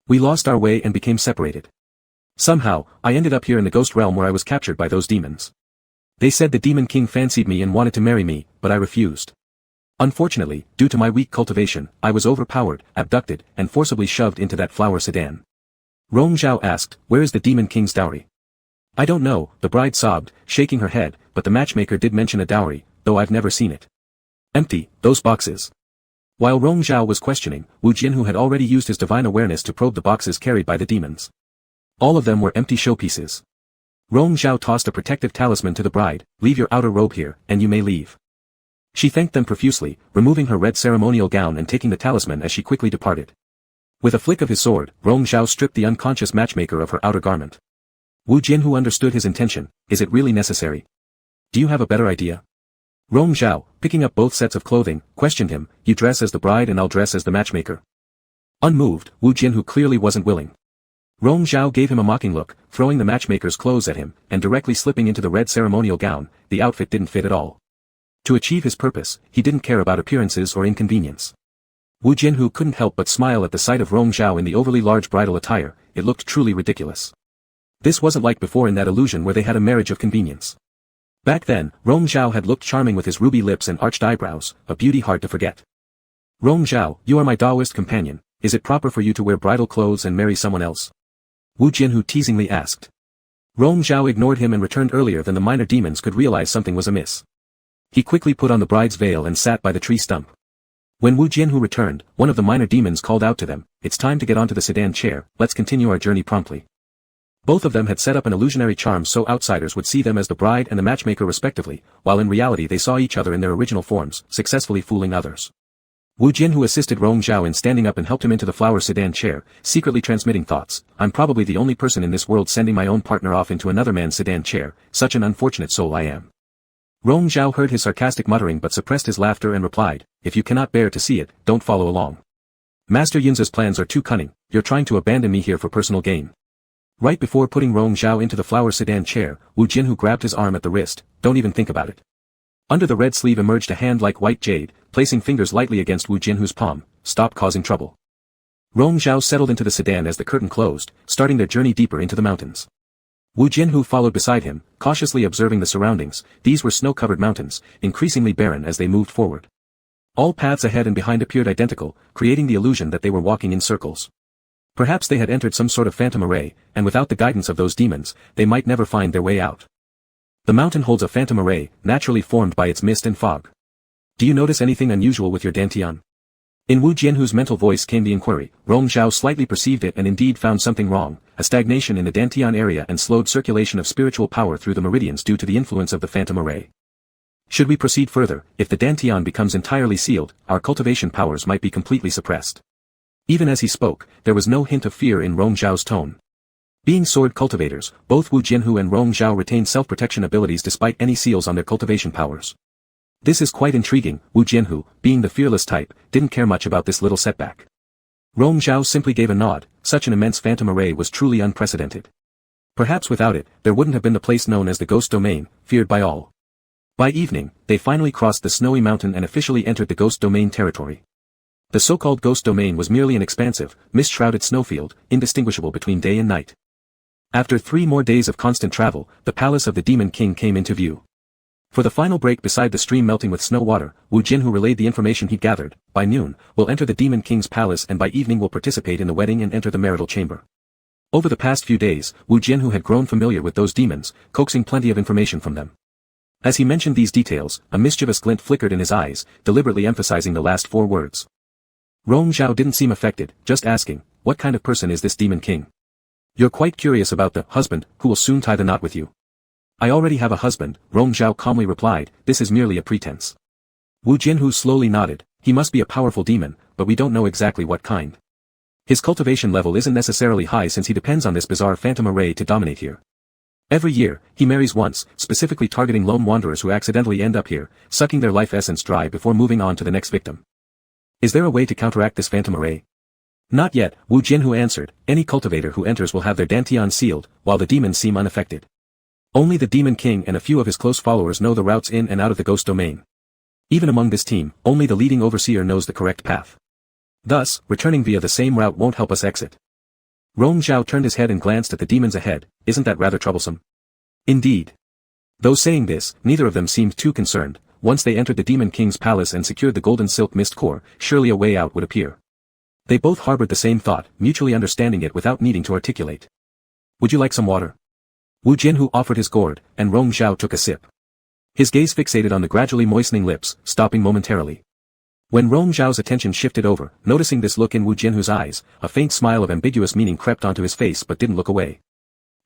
S1: We lost our way and became separated. Somehow, I ended up here in the ghost realm where I was captured by those demons. They said the demon king fancied me and wanted to marry me, but I refused. Unfortunately, due to my weak cultivation, I was overpowered, abducted, and forcibly shoved into that flower sedan." Rong Zhao asked, "Where is the demon king's dowry?" "I don't know," the bride sobbed, shaking her head, "but the matchmaker did mention a dowry, though I've never seen it." "Empty, those boxes." While Rong Zhao was questioning, Wu Jinhu had already used his divine awareness to probe the boxes carried by the demons. All of them were empty showpieces. Rong Zhao tossed a protective talisman to the bride, "Leave your outer robe here, and you may leave." She thanked them profusely, removing her red ceremonial gown and taking the talisman as she quickly departed. With a flick of his sword, Rong Zhao stripped the unconscious matchmaker of her outer garment. Wu Jinhu understood his intention. "Is it really necessary? Do you have a better idea?" Rong Zhao, picking up both sets of clothing, questioned him, "You dress as the bride and I'll dress as the matchmaker." Unmoved, Wu Jinhu clearly wasn't willing. Rong Zhao gave him a mocking look, throwing the matchmaker's clothes at him, and directly slipping into the red ceremonial gown. The outfit didn't fit at all. To achieve his purpose, he didn't care about appearances or inconvenience. Wu Jinhu couldn't help but smile at the sight of Rong Zhao in the overly large bridal attire. It looked truly ridiculous. This wasn't like before in that illusion where they had a marriage of convenience. Back then, Rong Zhao had looked charming with his ruby lips and arched eyebrows, a beauty hard to forget. "Rong Zhao, you are my Taoist companion, is it proper for you to wear bridal clothes and marry someone else?" Wu Jinhu teasingly asked. Rong Zhao ignored him and returned earlier than the minor demons could realize something was amiss. He quickly put on the bride's veil and sat by the tree stump. When Wu Jinhu returned, one of the minor demons called out to them, "It's time to get onto the sedan chair, let's continue our journey promptly." Both of them had set up an illusionary charm so outsiders would see them as the bride and the matchmaker respectively, while in reality they saw each other in their original forms, successfully fooling others. Wu Jinhu assisted Rong Zhao in standing up and helped him into the flower sedan chair, secretly transmitting thoughts, "I'm probably the only person in this world sending my own partner off into another man's sedan chair, such an unfortunate soul I am." Rong Zhao heard his sarcastic muttering but suppressed his laughter and replied, "If you cannot bear to see it, don't follow along. Master Yunza's plans are too cunning, you're trying to abandon me here for personal gain." Right before putting Rong Zhao into the flower sedan chair, Wu Jinhu grabbed his arm at the wrist, "Don't even think about it." Under the red sleeve emerged a hand like white jade, placing fingers lightly against Wu Jinhu's palm, "Stop causing trouble." Rong Zhao settled into the sedan as the curtain closed, starting their journey deeper into the mountains. Wu Jinhu followed beside him, cautiously observing the surroundings. These were snow-covered mountains, increasingly barren as they moved forward. All paths ahead and behind appeared identical, creating the illusion that they were walking in circles. Perhaps they had entered some sort of phantom array, and without the guidance of those demons, they might never find their way out. The mountain holds a phantom array, naturally formed by its mist and fog. "Do you notice anything unusual with your dantian?" In Wu Jianhu's mental voice came the inquiry. Rong Zhao slightly perceived it and indeed found something wrong, a stagnation in the dantian area and slowed circulation of spiritual power through the meridians due to the influence of the phantom array. "Should we proceed further, if the dantian becomes entirely sealed, our cultivation powers might be completely suppressed." Even as he spoke, there was no hint of fear in Rong Zhao's tone. Being sword cultivators, both Wu Jinhu and Rong Zhao retained self-protection abilities despite any seals on their cultivation powers. "This is quite intriguing." Wu Jinhu, being the fearless type, didn't care much about this little setback. Rong Zhao simply gave a nod. Such an immense phantom array was truly unprecedented. Perhaps without it, there wouldn't have been the place known as the Ghost Domain, feared by all. By evening, they finally crossed the snowy mountain and officially entered the Ghost Domain territory. The so-called Ghost Domain was merely an expansive, mist-shrouded snowfield, indistinguishable between day and night. After 3 more days of constant travel, the palace of the Demon King came into view. For the final break beside the stream melting with snow water, Wu Jinhu relayed the information he'd gathered. "By noon, we'll enter the Demon King's palace and by evening we'll participate in the wedding and enter the marital chamber." Over the past few days, Wu Jinhu had grown familiar with those demons, coaxing plenty of information from them. As he mentioned these details, a mischievous glint flickered in his eyes, deliberately emphasizing the last 4 words. Rong Zhao didn't seem affected, just asking, "What kind of person is this Demon King?" You're quite curious about the husband who will soon tie the knot with you. I already have a husband, Rong Zhao calmly replied, this is merely a pretense. Wu Jianhu slowly nodded, he must be a powerful demon, but we don't know exactly what kind. His cultivation level isn't necessarily high since he depends on this bizarre phantom array to dominate here. Every year, he marries once, specifically targeting lone wanderers who accidentally end up here, sucking their life essence dry before moving on to the next victim. Is there a way to counteract this phantom array? Not yet, Wu Jianhu answered, any cultivator who enters will have their dantian sealed, while the demons seem unaffected. Only the Demon King and a few of his close followers know the routes in and out of the ghost domain. Even among this team, only the leading overseer knows the correct path. Thus, returning via the same route won't help us exit. Rong Zhao turned his head and glanced at the demons ahead, isn't that rather troublesome? Indeed. Though saying this, neither of them seemed too concerned. Once they entered the Demon King's palace and secured the golden silk mist core, surely a way out would appear. They both harbored the same thought, mutually understanding it without needing to articulate. Would you like some water? Wu Jianhu offered his gourd, and Rong Zhao took a sip. His gaze fixated on the gradually moistening lips, stopping momentarily. When Rong Zhao's attention shifted over, noticing this look in Wu Jianhu's eyes, a faint smile of ambiguous meaning crept onto his face but didn't look away.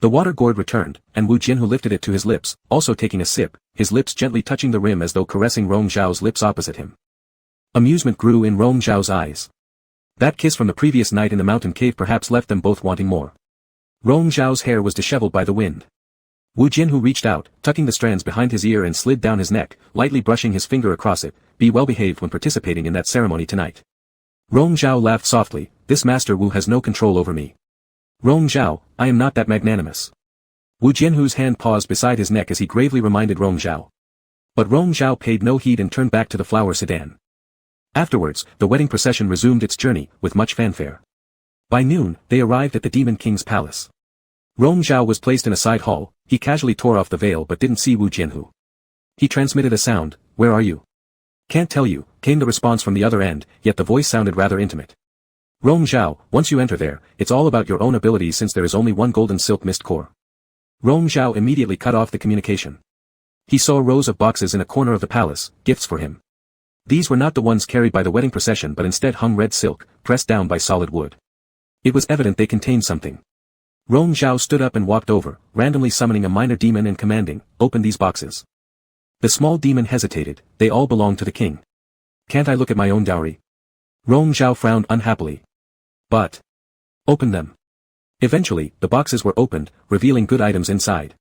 S1: The water gourd returned, and Wu Jianhu lifted it to his lips, also taking a sip, his lips gently touching the rim as though caressing Rong Zhao's lips opposite him. Amusement grew in Rong Zhao's eyes. That kiss from the previous night in the mountain cave perhaps left them both wanting more. Rong Zhao's hair was disheveled by the wind. Wu Jianhu reached out, tucking the strands behind his ear and slid down his neck, lightly brushing his finger across it, be well behaved when participating in that ceremony tonight. Rong Zhao laughed softly, this Master Wu has no control over me. Rong Zhao, I am not that magnanimous. Wu Jianhu's hand paused beside his neck as he gravely reminded Rong Zhao. But Rong Zhao paid no heed and turned back to the flower sedan. Afterwards, the wedding procession resumed its journey, with much fanfare. By noon, they arrived at the Demon King's palace. Rong Zhao was placed in a side hall, he casually tore off the veil but didn't see Wu Jianhu. He transmitted a sound, where are you? Can't tell you, came the response from the other end, yet the voice sounded rather intimate. Rong Zhao, once you enter there, it's all about your own abilities since there is only one golden silk mist core. Rong Zhao immediately cut off the communication. He saw rows of boxes in a corner of the palace, gifts for him. These were not the ones carried by the wedding procession but instead hung red silk, pressed down by solid wood. It was evident they contained something. Rong Zhao stood up and walked over, randomly summoning a minor demon and commanding, open these boxes. The small demon hesitated, they all belong to the king. Can't I look at my own dowry? Rong Zhao frowned unhappily. But. Open them. Eventually, the boxes were opened, revealing good items inside.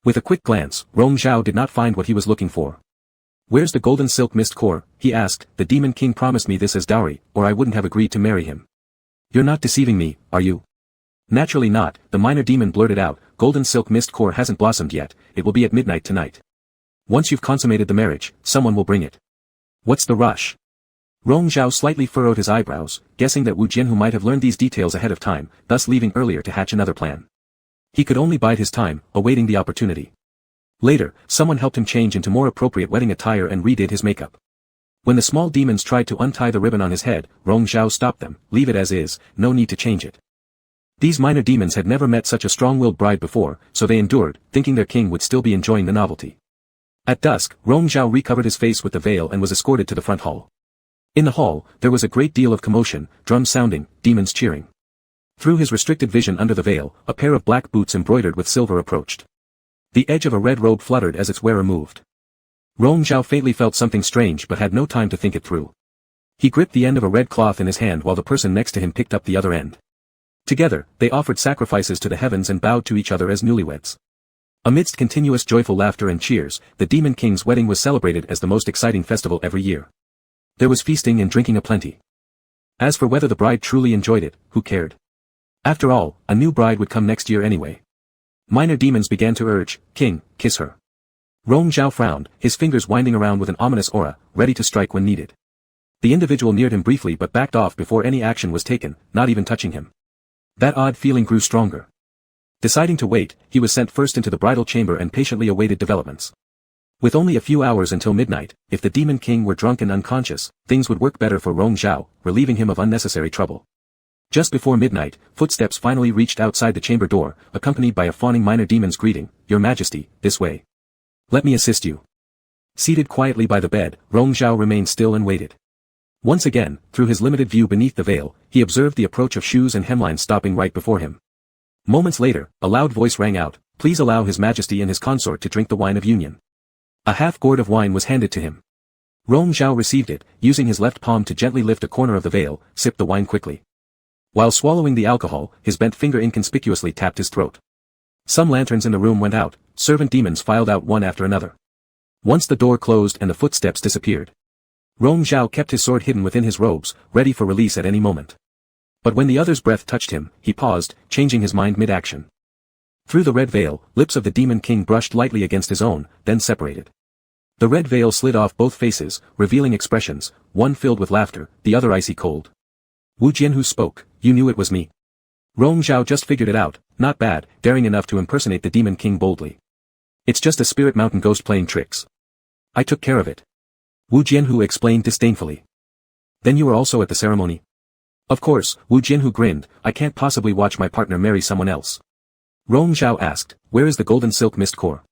S1: With a quick glance, Rong Zhao did not find what he was looking for. Where's the golden silk mist core, he asked, the demon king promised me this as dowry, or I wouldn't have agreed to marry him. You're not deceiving me, are you? Naturally not, the minor demon blurted out, golden silk mist core hasn't blossomed yet, it will be at midnight tonight. Once you've consummated the marriage, someone will bring it. What's the rush? Rong Zhao slightly furrowed his eyebrows, guessing that Wu Jianhu might have learned these details ahead of time, thus leaving earlier to hatch another plan. He could only bide his time, awaiting the opportunity. Later, someone helped him change into more appropriate wedding attire and redid his makeup. When the small demons tried to untie the ribbon on his head, Rong Zhao stopped them, leave it as is, no need to change it. These minor demons had never met such a strong-willed bride before, so they endured, thinking their king would still be enjoying the novelty. At dusk, Rong Zhao recovered his face with the veil and was escorted to the front hall. In the hall, there was a great deal of commotion, drums sounding, demons cheering. Through his restricted vision under the veil, a pair of black boots embroidered with silver approached. The edge of a red robe fluttered as its wearer moved. Rong Zhao faintly felt something strange but had no time to think it through. He gripped the end of a red cloth in his hand while the person next to him picked up the other end. Together, they offered sacrifices to the heavens and bowed to each other as newlyweds. Amidst continuous joyful laughter and cheers, the Demon King's wedding was celebrated as the most exciting festival every year. There was feasting and drinking aplenty. As for whether the bride truly enjoyed it, who cared? After all, a new bride would come next year anyway. Minor demons began to urge, King, kiss her. Rong Zhao frowned, his fingers winding around with an ominous aura, ready to strike when needed. The individual neared him briefly but backed off before any action was taken, not even touching him. That odd feeling grew stronger. Deciding to wait, he was sent first into the bridal chamber and patiently awaited developments. With only a few hours until midnight, if the Demon King were drunk and unconscious, things would work better for Rong Zhao, relieving him of unnecessary trouble. Just before midnight, footsteps finally reached outside the chamber door, accompanied by a fawning minor demon's greeting, Your Majesty, this way. Let me assist you. Seated quietly by the bed, Rong Zhao remained still and waited. Once again, through his limited view beneath the veil, he observed the approach of shoes and hemlines stopping right before him. Moments later, a loud voice rang out, "Please allow His Majesty and his consort to drink the wine of union." A half-gourd of wine was handed to him. Rong Zhao received it, using his left palm to gently lift a corner of the veil, sipped the wine quickly. While swallowing the alcohol, his bent finger inconspicuously tapped his throat. Some lanterns in the room went out, servant demons filed out one after another. Once the door closed and the footsteps disappeared, Rong Zhao kept his sword hidden within his robes, ready for release at any moment. But when the other's breath touched him, he paused, changing his mind mid-action. Through the red veil, lips of the Demon King brushed lightly against his own, then separated. The red veil slid off both faces, revealing expressions, one filled with laughter, the other icy cold. Wu Jianhu spoke, "You knew it was me." Rong Zhao just figured it out, not bad, daring enough to impersonate the Demon King boldly. "It's just a spirit mountain ghost playing tricks. I took care of it." Wu Jianhu explained disdainfully. "Then you were also at the ceremony?" "Of course," Wu Jianhu grinned, "I can't possibly watch my partner marry someone else." Rong Zhao asked, "Where is the golden silk mist core?"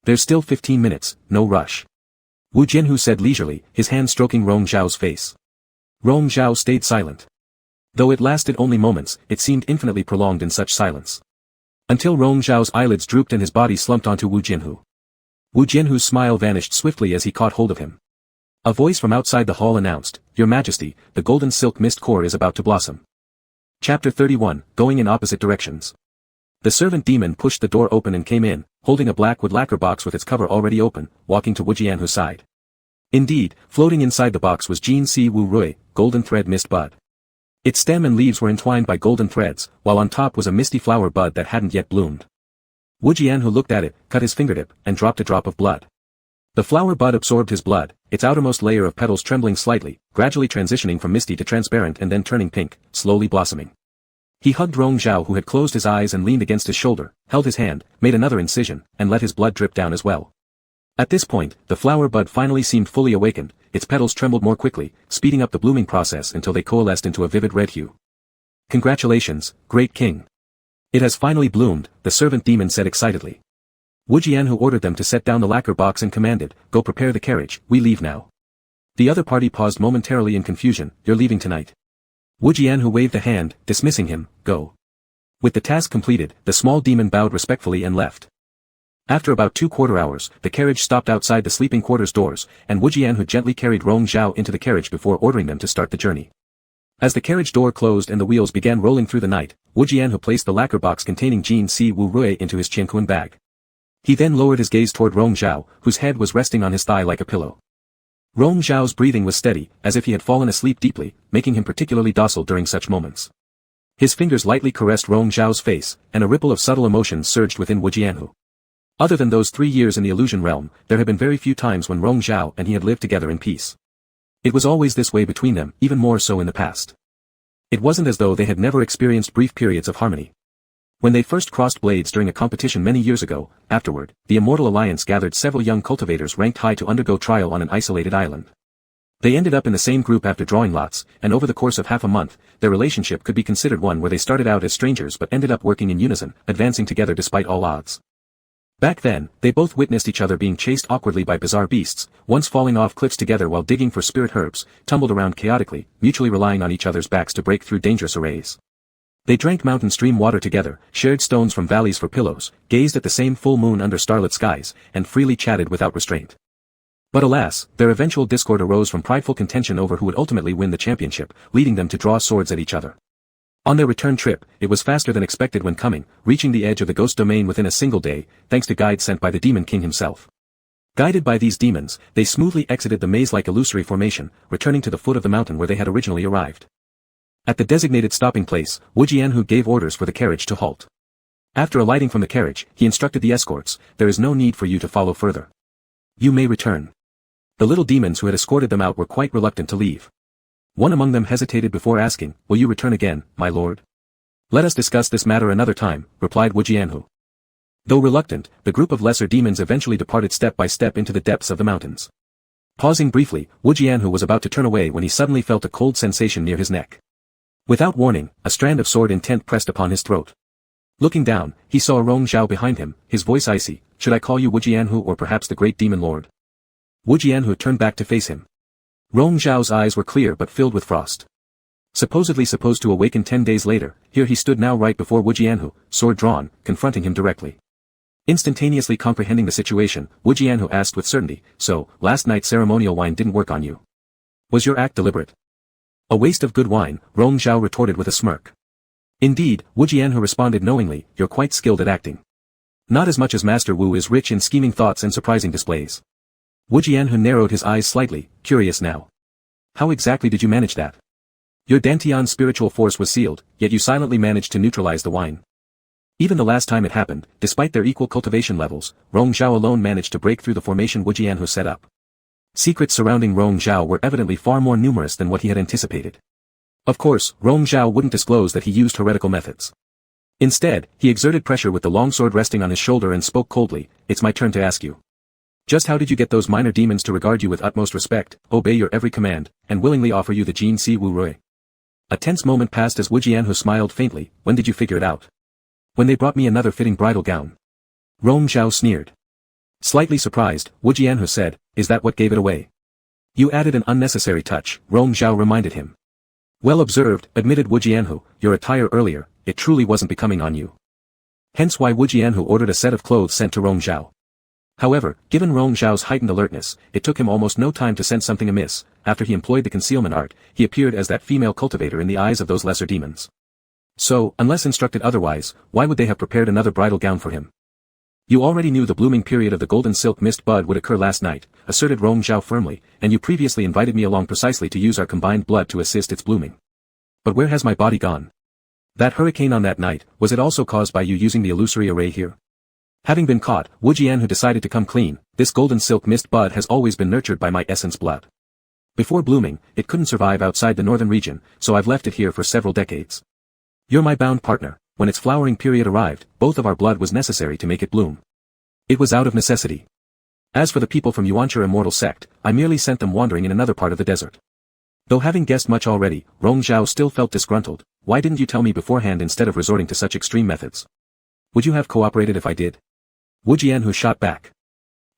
S1: "There's still 15 minutes, no rush." Wu Jianhu said leisurely, his hand stroking Rong Zhao's face. Rong Zhao stayed silent. Though it lasted only moments, it seemed infinitely prolonged in such silence. Until Rong Zhao's eyelids drooped and his body slumped onto Wu Jianhu. Wu Jianhu's smile vanished swiftly as he caught hold of him. A voice from outside the hall announced, "Your Majesty, the golden silk mist core is about to blossom." Chapter 31, Going in Opposite Directions. The servant demon pushed the door open and came in, holding a black wood lacquer box with its cover already open, walking to Wu Jianhu's side. Indeed, floating inside the box was Jin Si Wu Rui, golden thread mist bud. Its stem and leaves were entwined by golden threads, while on top was a misty flower bud that hadn't yet bloomed. Wu Jianhu looked at it, cut his fingertip, and dropped a drop of blood. The flower bud absorbed his blood, its outermost layer of petals trembling slightly, gradually transitioning from misty to transparent and then turning pink, slowly blossoming. He hugged Rong Zhao, who had closed his eyes and leaned against his shoulder, held his hand, made another incision, and let his blood drip down as well. At this point, the flower bud finally seemed fully awakened, its petals trembled more quickly, speeding up the blooming process until they coalesced into a vivid red hue. "Congratulations, great king. It has finally bloomed," the servant demon said excitedly. Wu Jianhu ordered them to set down the lacquer box and commanded, "Go prepare the carriage, we leave now." The other party paused momentarily in confusion, "You're leaving tonight?" Wu Jianhu waved a hand, dismissing him, "Go." With the task completed, the small demon bowed respectfully and left. After about 2/4 hours, the carriage stopped outside the sleeping quarters doors, and Wu Jianhu gently carried Rong Zhao into the carriage before ordering them to start the journey. As the carriage door closed and the wheels began rolling through the night, Wu Jianhu placed the lacquer box containing Jin Si Wu Rui into his qianquan bag. He then lowered his gaze toward Rong Zhao, whose head was resting on his thigh like a pillow. Rong Zhao's breathing was steady, as if he had fallen asleep deeply, making him particularly docile during such moments. His fingers lightly caressed Rong Zhao's face, and a ripple of subtle emotion surged within Wu Jianhu. Other than those 3 years in the illusion realm, there had been very few times when Rong Zhao and he had lived together in peace. It was always this way between them, even more so in the past. It wasn't as though they had never experienced brief periods of harmony. When they first crossed blades during a competition many years ago, afterward, the Immortal Alliance gathered several young cultivators ranked high to undergo trial on an isolated island. They ended up in the same group after drawing lots, and over the course of half a month, their relationship could be considered one where they started out as strangers but ended up working in unison, advancing together despite all odds. Back then, they both witnessed each other being chased awkwardly by bizarre beasts, once falling off cliffs together while digging for spirit herbs, tumbled around chaotically, mutually relying on each other's backs to break through dangerous arrays. They drank mountain stream water together, shared stones from valleys for pillows, gazed at the same full moon under starlit skies, and freely chatted without restraint. But alas, their eventual discord arose from prideful contention over who would ultimately win the championship, leading them to draw swords at each other. On their return trip, it was faster than expected when coming, reaching the edge of the ghost domain within a single day, thanks to guides sent by the Demon King himself. Guided by these demons, they smoothly exited the maze-like illusory formation, returning to the foot of the mountain where they had originally arrived. At the designated stopping place, Wu Jianhu gave orders for the carriage to halt. After alighting from the carriage, he instructed the escorts, "There is no need for you to follow further. You may return." The little demons who had escorted them out were quite reluctant to leave. One among them hesitated before asking, "Will you return again, my lord?" "Let us discuss this matter another time," replied Wu Jianhu. Though reluctant, the group of lesser demons eventually departed step by step into the depths of the mountains. Pausing briefly, Wu Jianhu was about to turn away when he suddenly felt a cold sensation near his neck. Without warning, a strand of sword intent pressed upon his throat. Looking down, he saw Rong Zhao behind him, his voice icy, "Should I call you Wu Jianhu or perhaps the great demon lord?" Wu Jianhu turned back to face him. Rong Zhao's eyes were clear but filled with frost. Supposedly supposed to awaken 10 days later, here he stood now right before Wu Jianhu, sword drawn, confronting him directly. Instantaneously comprehending the situation, Wu Jianhu asked with certainty, "So, last night's ceremonial wine didn't work on you? Was your act deliberate?" "A waste of good wine," Rong Zhao retorted with a smirk. "Indeed," Wu Jianhu responded knowingly, "you're quite skilled at acting. Not as much as Master Wu is rich in scheming thoughts and surprising displays." Wu Jianhu narrowed his eyes slightly, curious now. "How exactly did you manage that? Your Dantian's spiritual force was sealed, yet you silently managed to neutralize the wine." Even the last time it happened, despite their equal cultivation levels, Rong Zhao alone managed to break through the formation Wu Jianhu set up. Secrets surrounding Rong Zhao were evidently far more numerous than what he had anticipated. Of course, Rong Zhao wouldn't disclose that he used heretical methods. Instead, he exerted pressure with the longsword resting on his shoulder and spoke coldly, "It's my turn to ask you. Just how did you get those minor demons to regard you with utmost respect, obey your every command, and willingly offer you the Jin Si Wu Rui?" A tense moment passed as Wu Jianhu smiled faintly. "When did you figure it out?" "When they brought me another fitting bridal gown." Rong Zhao sneered. Slightly surprised, Wu Jianhu said, "Is that what gave it away?" "You added an unnecessary touch," Rong Zhao reminded him. "Well observed," admitted Wu Jianhu, "your attire earlier, it truly wasn't becoming on you." Hence why Wu Jianhu ordered a set of clothes sent to Rong Zhao. However, given Rong Zhao's heightened alertness, it took him almost no time to sense something amiss. After he employed the concealment art, he appeared as that female cultivator in the eyes of those lesser demons. So, unless instructed otherwise, why would they have prepared another bridal gown for him? "You already knew the blooming period of the golden silk mist bud would occur last night," asserted Rong Zhao firmly, "and you previously invited me along precisely to use our combined blood to assist its blooming. But where has my body gone? That hurricane on that night, was it also caused by you using the illusory array here?" Having been caught, Wu Jianhu decided to come clean. "This golden silk mist bud has always been nurtured by my essence blood. Before blooming, it couldn't survive outside the northern region, so I've left it here for several decades. You're my bound partner. When its flowering period arrived, both of our blood was necessary to make it bloom. It was out of necessity. As for the people from Yuancher immortal sect, I merely sent them wandering in another part of the desert." Though having guessed much already, Rong Zhao still felt disgruntled. "Why didn't you tell me beforehand instead of resorting to such extreme methods? Would you have cooperated if I did?" Wu Jianhu shot back.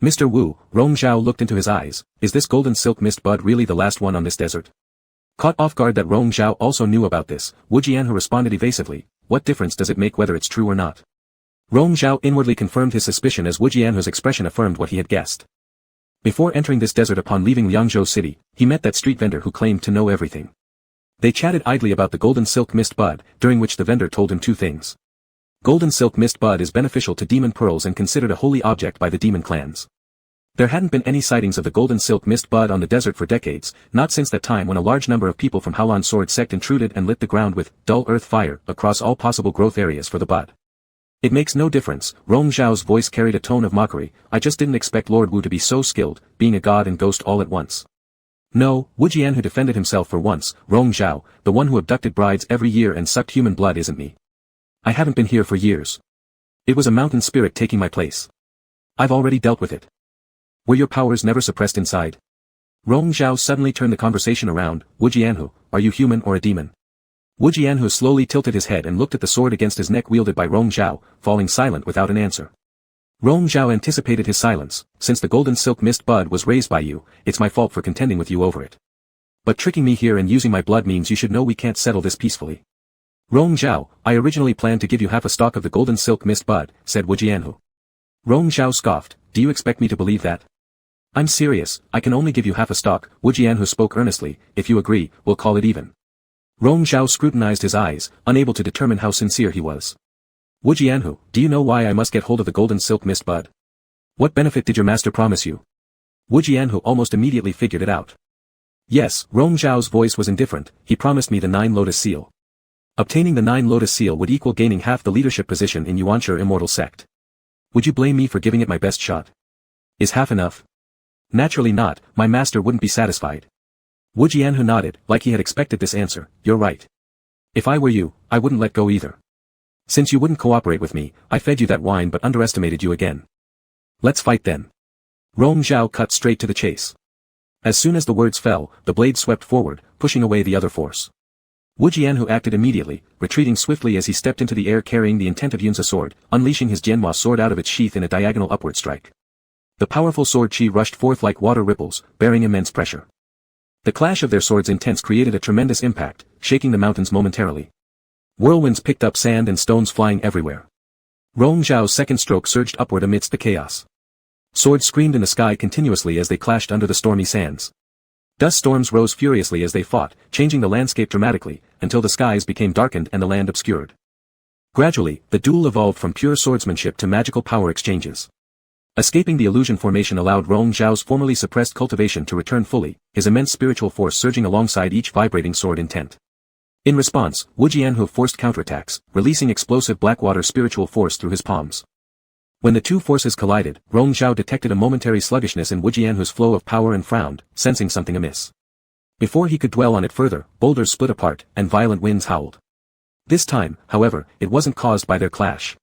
S1: "Mr. Wu," Rong Zhao looked into his eyes, "is this golden silk mist bud really the last one on this desert?" Caught off guard that Rong Zhao also knew about this, Wu Jianhu responded evasively, "What difference does it make whether it's true or not?" Rong Zhao inwardly confirmed his suspicion as Wu Jianhu's expression affirmed what he had guessed. Before entering this desert upon leaving Liangzhou city, he met that street vendor who claimed to know everything. They chatted idly about the golden silk mist bud, during which the vendor told him two things. Golden silk mist bud is beneficial to demon pearls and considered a holy object by the demon clans. There hadn't been any sightings of the golden silk mist bud on the desert for decades, not since that time when a large number of people from Haolan sword sect intruded and lit the ground with dull earth fire across all possible growth areas for the bud. "It makes no difference," Rong Zhao's voice carried a tone of mockery. "I just didn't expect Lord Wu to be so skilled, being a god and ghost all at once." "No," Wu Jianhu defended himself for once, "Rong Zhao, the one who abducted brides every year and sucked human blood isn't me. I haven't been here for years. It was a mountain spirit taking my place. I've already dealt with it. Were your powers never suppressed inside?" Rong Zhao suddenly turned the conversation around. "Wu Jianhu, are you human or a demon?" Wu Jianhu slowly tilted his head and looked at the sword against his neck wielded by Rong Zhao, falling silent without an answer. Rong Zhao anticipated his silence. "Since the golden silk mist bud was raised by you, it's my fault for contending with you over it. But tricking me here and using my blood means you should know we can't settle this peacefully." "Rong Zhao, I originally planned to give you half a stalk of the golden silk mist bud," said Wu Jianhu. Rong Zhao scoffed. "Do you expect me to believe that?" "I'm serious, I can only give you half a stalk," Wu Jianhu spoke earnestly. "If you agree, we'll call it even." Rong Zhao scrutinized his eyes, unable to determine how sincere he was. "Wu Jianhu, do you know why I must get hold of the golden silk mist bud? What benefit did your master promise you?" Wu Jianhu almost immediately figured it out. "Yes," Rong Zhao's voice was indifferent, "he promised me the 9 Lotus Seal. Obtaining the 9 Lotus Seal would equal gaining half the leadership position in Yuancher immortal sect. Would you blame me for giving it my best shot? Is half enough?" "Naturally not, my master wouldn't be satisfied." Wu Jianhu nodded, like he had expected this answer. "You're right. If I were you, I wouldn't let go either. Since you wouldn't cooperate with me, I fed you that wine but underestimated you again. Let's fight then." Rong Zhao cut straight to the chase. As soon as the words fell, the blade swept forward, pushing away the other force. Wu Jianhu acted immediately, retreating swiftly as he stepped into the air carrying the intent of Yunza sword, unleashing his Jianhua sword out of its sheath in a diagonal upward strike. The powerful sword chi rushed forth like water ripples, bearing immense pressure. The clash of their swords' intents created a tremendous impact, shaking the mountains momentarily. Whirlwinds picked up sand and stones flying everywhere. Rong Zhao's second stroke surged upward amidst the chaos. Swords screamed in the sky continuously as they clashed under the stormy sands. Dust storms rose furiously as they fought, changing the landscape dramatically, until the skies became darkened and the land obscured. Gradually, the duel evolved from pure swordsmanship to magical power exchanges. Escaping the illusion formation allowed Rong Zhao's formerly suppressed cultivation to return fully, his immense spiritual force surging alongside each vibrating sword intent. In response, Wu Jianhu forced counterattacks, releasing explosive blackwater spiritual force through his palms. When the two forces collided, Rong Zhao detected a momentary sluggishness in Wu Jianhu's flow of power and frowned, sensing something amiss. Before he could dwell on it further, boulders split apart, and violent winds howled. This time, however, it wasn't caused by their clash.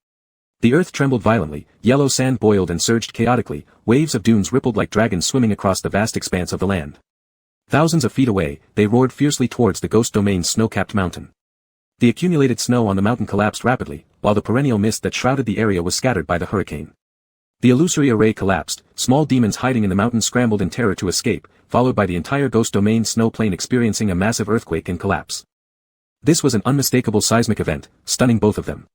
S1: The earth trembled violently, yellow sand boiled and surged chaotically, waves of dunes rippled like dragons swimming across the vast expanse of the land. Thousands of feet away, they roared fiercely towards the ghost domain's snow-capped mountain. The accumulated snow on the mountain collapsed rapidly, while the perennial mist that shrouded the area was scattered by the hurricane. The illusory array collapsed, small demons hiding in the mountain scrambled in terror to escape, followed by the entire ghost domain snow plain experiencing a massive earthquake and collapse. This was an unmistakable seismic event, stunning both of them.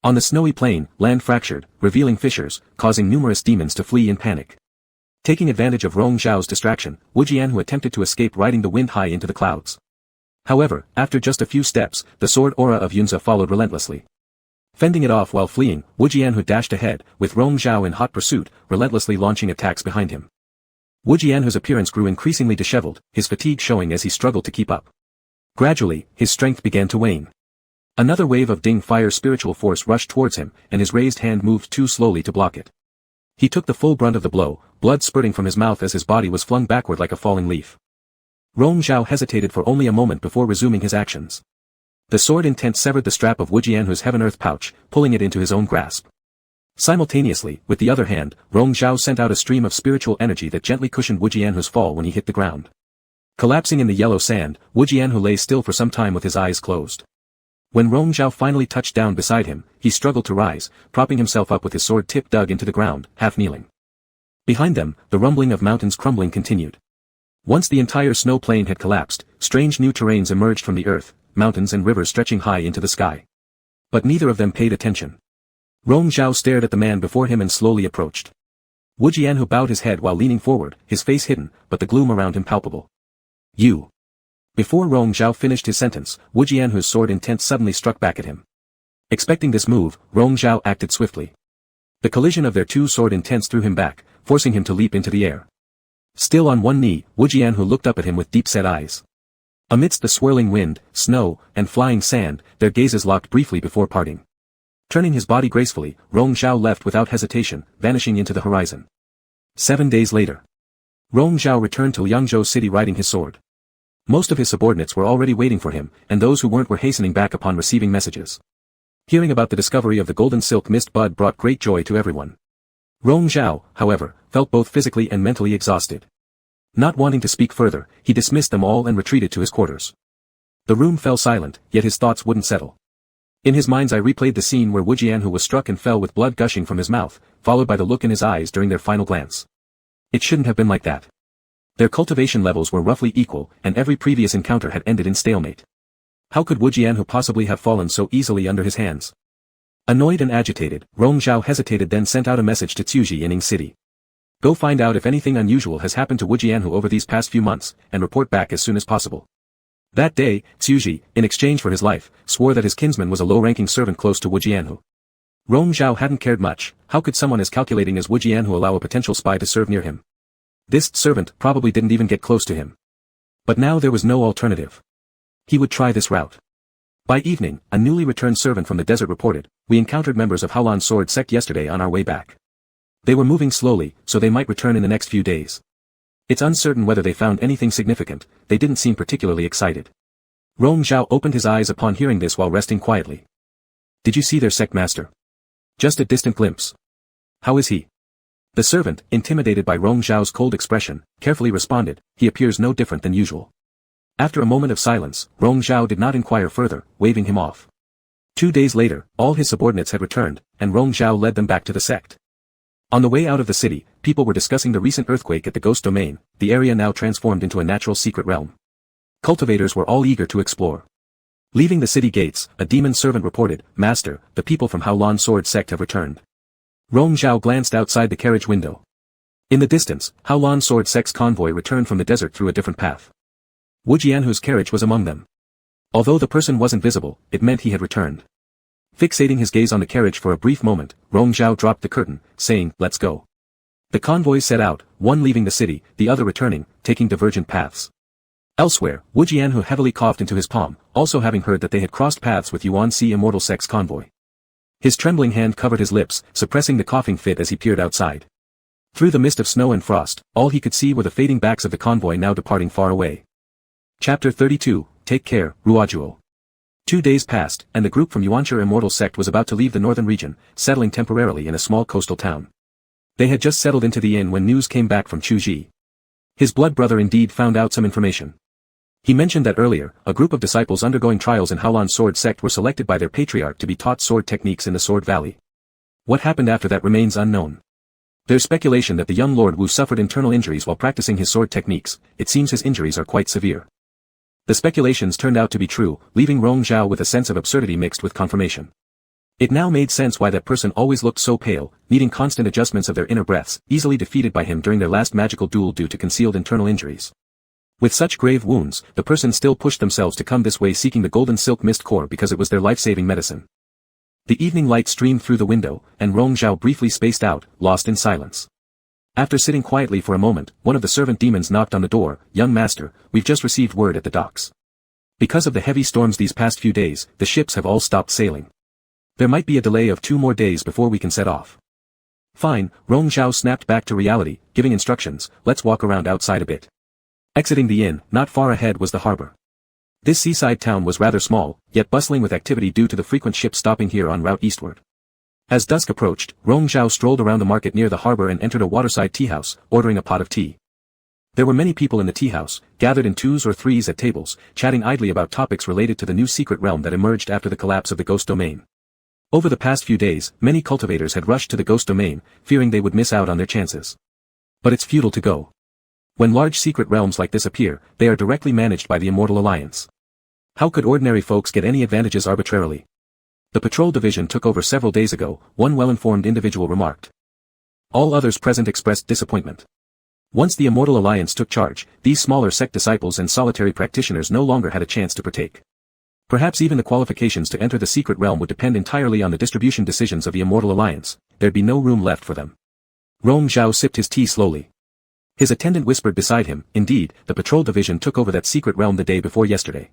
S1: On the snowy plain, land fractured, revealing fissures, causing numerous demons to flee in panic. Taking advantage of Rong Zhao's distraction, Wu Jianhu attempted to escape riding the wind high into the clouds. However, after just a few steps, the sword aura of Yunza followed relentlessly. Fending it off while fleeing, Wu Jianhu dashed ahead, with Rong Zhao in hot pursuit, relentlessly launching attacks behind him. Wu Jianhu's appearance grew increasingly disheveled, his fatigue showing as he struggled to keep up. Gradually, his strength began to wane. Another wave of Ding Fire spiritual force rushed towards him, and his raised hand moved too slowly to block it. He took the full brunt of the blow, blood spurting from his mouth as his body was flung backward like a falling leaf. Rong Zhao hesitated for only a moment before resuming his actions. The sword intent severed the strap of Wu Jianhu's heaven-earth pouch, pulling it into his own grasp. Simultaneously, with the other hand, Rong Zhao sent out a stream of spiritual energy that gently cushioned Wu Jianhu's fall when he hit the ground. Collapsing in the yellow sand, Wu Jianhu lay still for some time with his eyes closed. When Rong Zhao finally touched down beside him, he struggled to rise, propping himself up with his sword tip dug into the ground, half kneeling. Behind them, the rumbling of mountains crumbling continued. Once the entire snow plain had collapsed, strange new terrains emerged from the earth, mountains and rivers stretching high into the sky. But neither of them paid attention. Rong Zhao stared at the man before him and slowly approached. Wu Jianhu bowed his head while leaning forward, his face hidden, but the gloom around him palpable. You. Before Rong Zhao finished his sentence, Wu Jianhu's sword intent suddenly struck back at him. Expecting this move, Rong Zhao acted swiftly. The collision of their two sword intents threw him back, forcing him to leap into the air. Still on one knee, Wu Jianhu looked up at him with deep-set eyes. Amidst the swirling wind, snow, and flying sand, their gazes locked briefly before parting. Turning his body gracefully, Rong Zhao left without hesitation, vanishing into the horizon. 7 days later. Rong Zhao returned to Liangzhou city riding his sword. Most of his subordinates were already waiting for him, and those who weren't were hastening back upon receiving messages. Hearing about the discovery of the golden silk mist bud brought great joy to everyone. Rong Zhao, however, felt both physically and mentally exhausted. Not wanting to speak further, he dismissed them all and retreated to his quarters. The room fell silent, yet his thoughts wouldn't settle. In his mind's eye replayed the scene where Wu Jianhu was struck and fell with blood gushing from his mouth, followed by the look in his eyes during their final glance. It shouldn't have been like that. Their cultivation levels were roughly equal, and every previous encounter had ended in stalemate. How could Wu Jianhu possibly have fallen so easily under his hands? Annoyed and agitated, Rong Zhao hesitated then sent out a message to Cuji in Ning City. Go find out if anything unusual has happened to Wu Jianhu over these past few months, and report back as soon as possible. That day, Cuji, in exchange for his life, swore that his kinsman was a low-ranking servant close to Wu Jianhu. Rong Zhao hadn't cared much. How could someone as calculating as Wu Jianhu allow a potential spy to serve near him? This servant probably didn't even get close to him. But now there was no alternative. He would try this route. By evening, a newly returned servant from the desert reported, "We encountered members of Haolan Sword Sect yesterday on our way back. They were moving slowly, so they might return in the next few days. It's uncertain whether they found anything significant, they didn't seem particularly excited." Rong Zhao opened his eyes upon hearing this while resting quietly. "Did you see their sect master?" "Just a distant glimpse." "How is he?" The servant, intimidated by Rong Zhao's cold expression, carefully responded, "He appears no different than usual." After a moment of silence, Rong Zhao did not inquire further, waving him off. 2 days later, all his subordinates had returned, and Rong Zhao led them back to the sect. On the way out of the city, people were discussing the recent earthquake at the ghost domain, the area now transformed into a natural secret realm. Cultivators were all eager to explore. Leaving the city gates, a demon servant reported, "Master, the people from Haolan Sword Sect have returned." Rong Zhao glanced outside the carriage window. In the distance, Haolan Sword Sect's convoy returned from the desert through a different path. Wu Jianhu's carriage was among them. Although the person wasn't visible, it meant he had returned. Fixating his gaze on the carriage for a brief moment, Rong Zhao dropped the curtain, saying, "Let's go." The convoys set out, one leaving the city, the other returning, taking divergent paths. Elsewhere, Wu Jianhu heavily coughed into his palm, also having heard that they had crossed paths with Yuan Si Immortal Sect's convoy. His trembling hand covered his lips, suppressing the coughing fit as he peered outside. Through the mist of snow and frost, all he could see were the fading backs of the convoy now departing far away. Chapter 32, Take Care, Ruojuo. 2 days passed, and the group from Yuanshi Immortal Sect was about to leave the northern region, settling temporarily in a small coastal town. They had just settled into the inn when news came back from Chu Ji. His blood brother indeed found out some information. He mentioned that earlier, a group of disciples undergoing trials in Haolan Sword Sect were selected by their patriarch to be taught sword techniques in the Sword Valley. What happened after that remains unknown. There's speculation that the young Lord Wu suffered internal injuries while practicing his sword techniques. It seems his injuries are quite severe. The speculations turned out to be true, leaving Rong Zhao with a sense of absurdity mixed with confirmation. It now made sense why that person always looked so pale, needing constant adjustments of their inner breaths, easily defeated by him during their last magical duel due to concealed internal injuries. With such grave wounds, the person still pushed themselves to come this way seeking the golden silk mist core because it was their life-saving medicine. The evening light streamed through the window, and Rong Zhao briefly spaced out, lost in silence. After sitting quietly for a moment, one of the servant demons knocked on the door. "Young master, we've just received word at the docks. Because of the heavy storms these past few days, the ships have all stopped sailing. There might be a delay of 2 more days before we can set off." "Fine," Rong Zhao snapped back to reality, giving instructions, "Let's walk around outside a bit." Exiting the inn, not far ahead was the harbor. This seaside town was rather small, yet bustling with activity due to the frequent ships stopping here en route eastward. As dusk approached, Rong Zhao strolled around the market near the harbor and entered a waterside teahouse, ordering a pot of tea. There were many people in the teahouse, gathered in 2s or 3s at tables, chatting idly about topics related to the new secret realm that emerged after the collapse of the ghost domain. Over the past few days, many cultivators had rushed to the ghost domain, fearing they would miss out on their chances. But it's futile to go. When large secret realms like this appear, they are directly managed by the Immortal Alliance. How could ordinary folks get any advantages arbitrarily? "The patrol division took over several days ago," one well-informed individual remarked. All others present expressed disappointment. Once the Immortal Alliance took charge, these smaller sect disciples and solitary practitioners no longer had a chance to partake. Perhaps even the qualifications to enter the secret realm would depend entirely on the distribution decisions of the Immortal Alliance. There'd be no room left for them. Rong Zhao sipped his tea slowly. His attendant whispered beside him, "Indeed, the patrol division took over that secret realm the day before yesterday.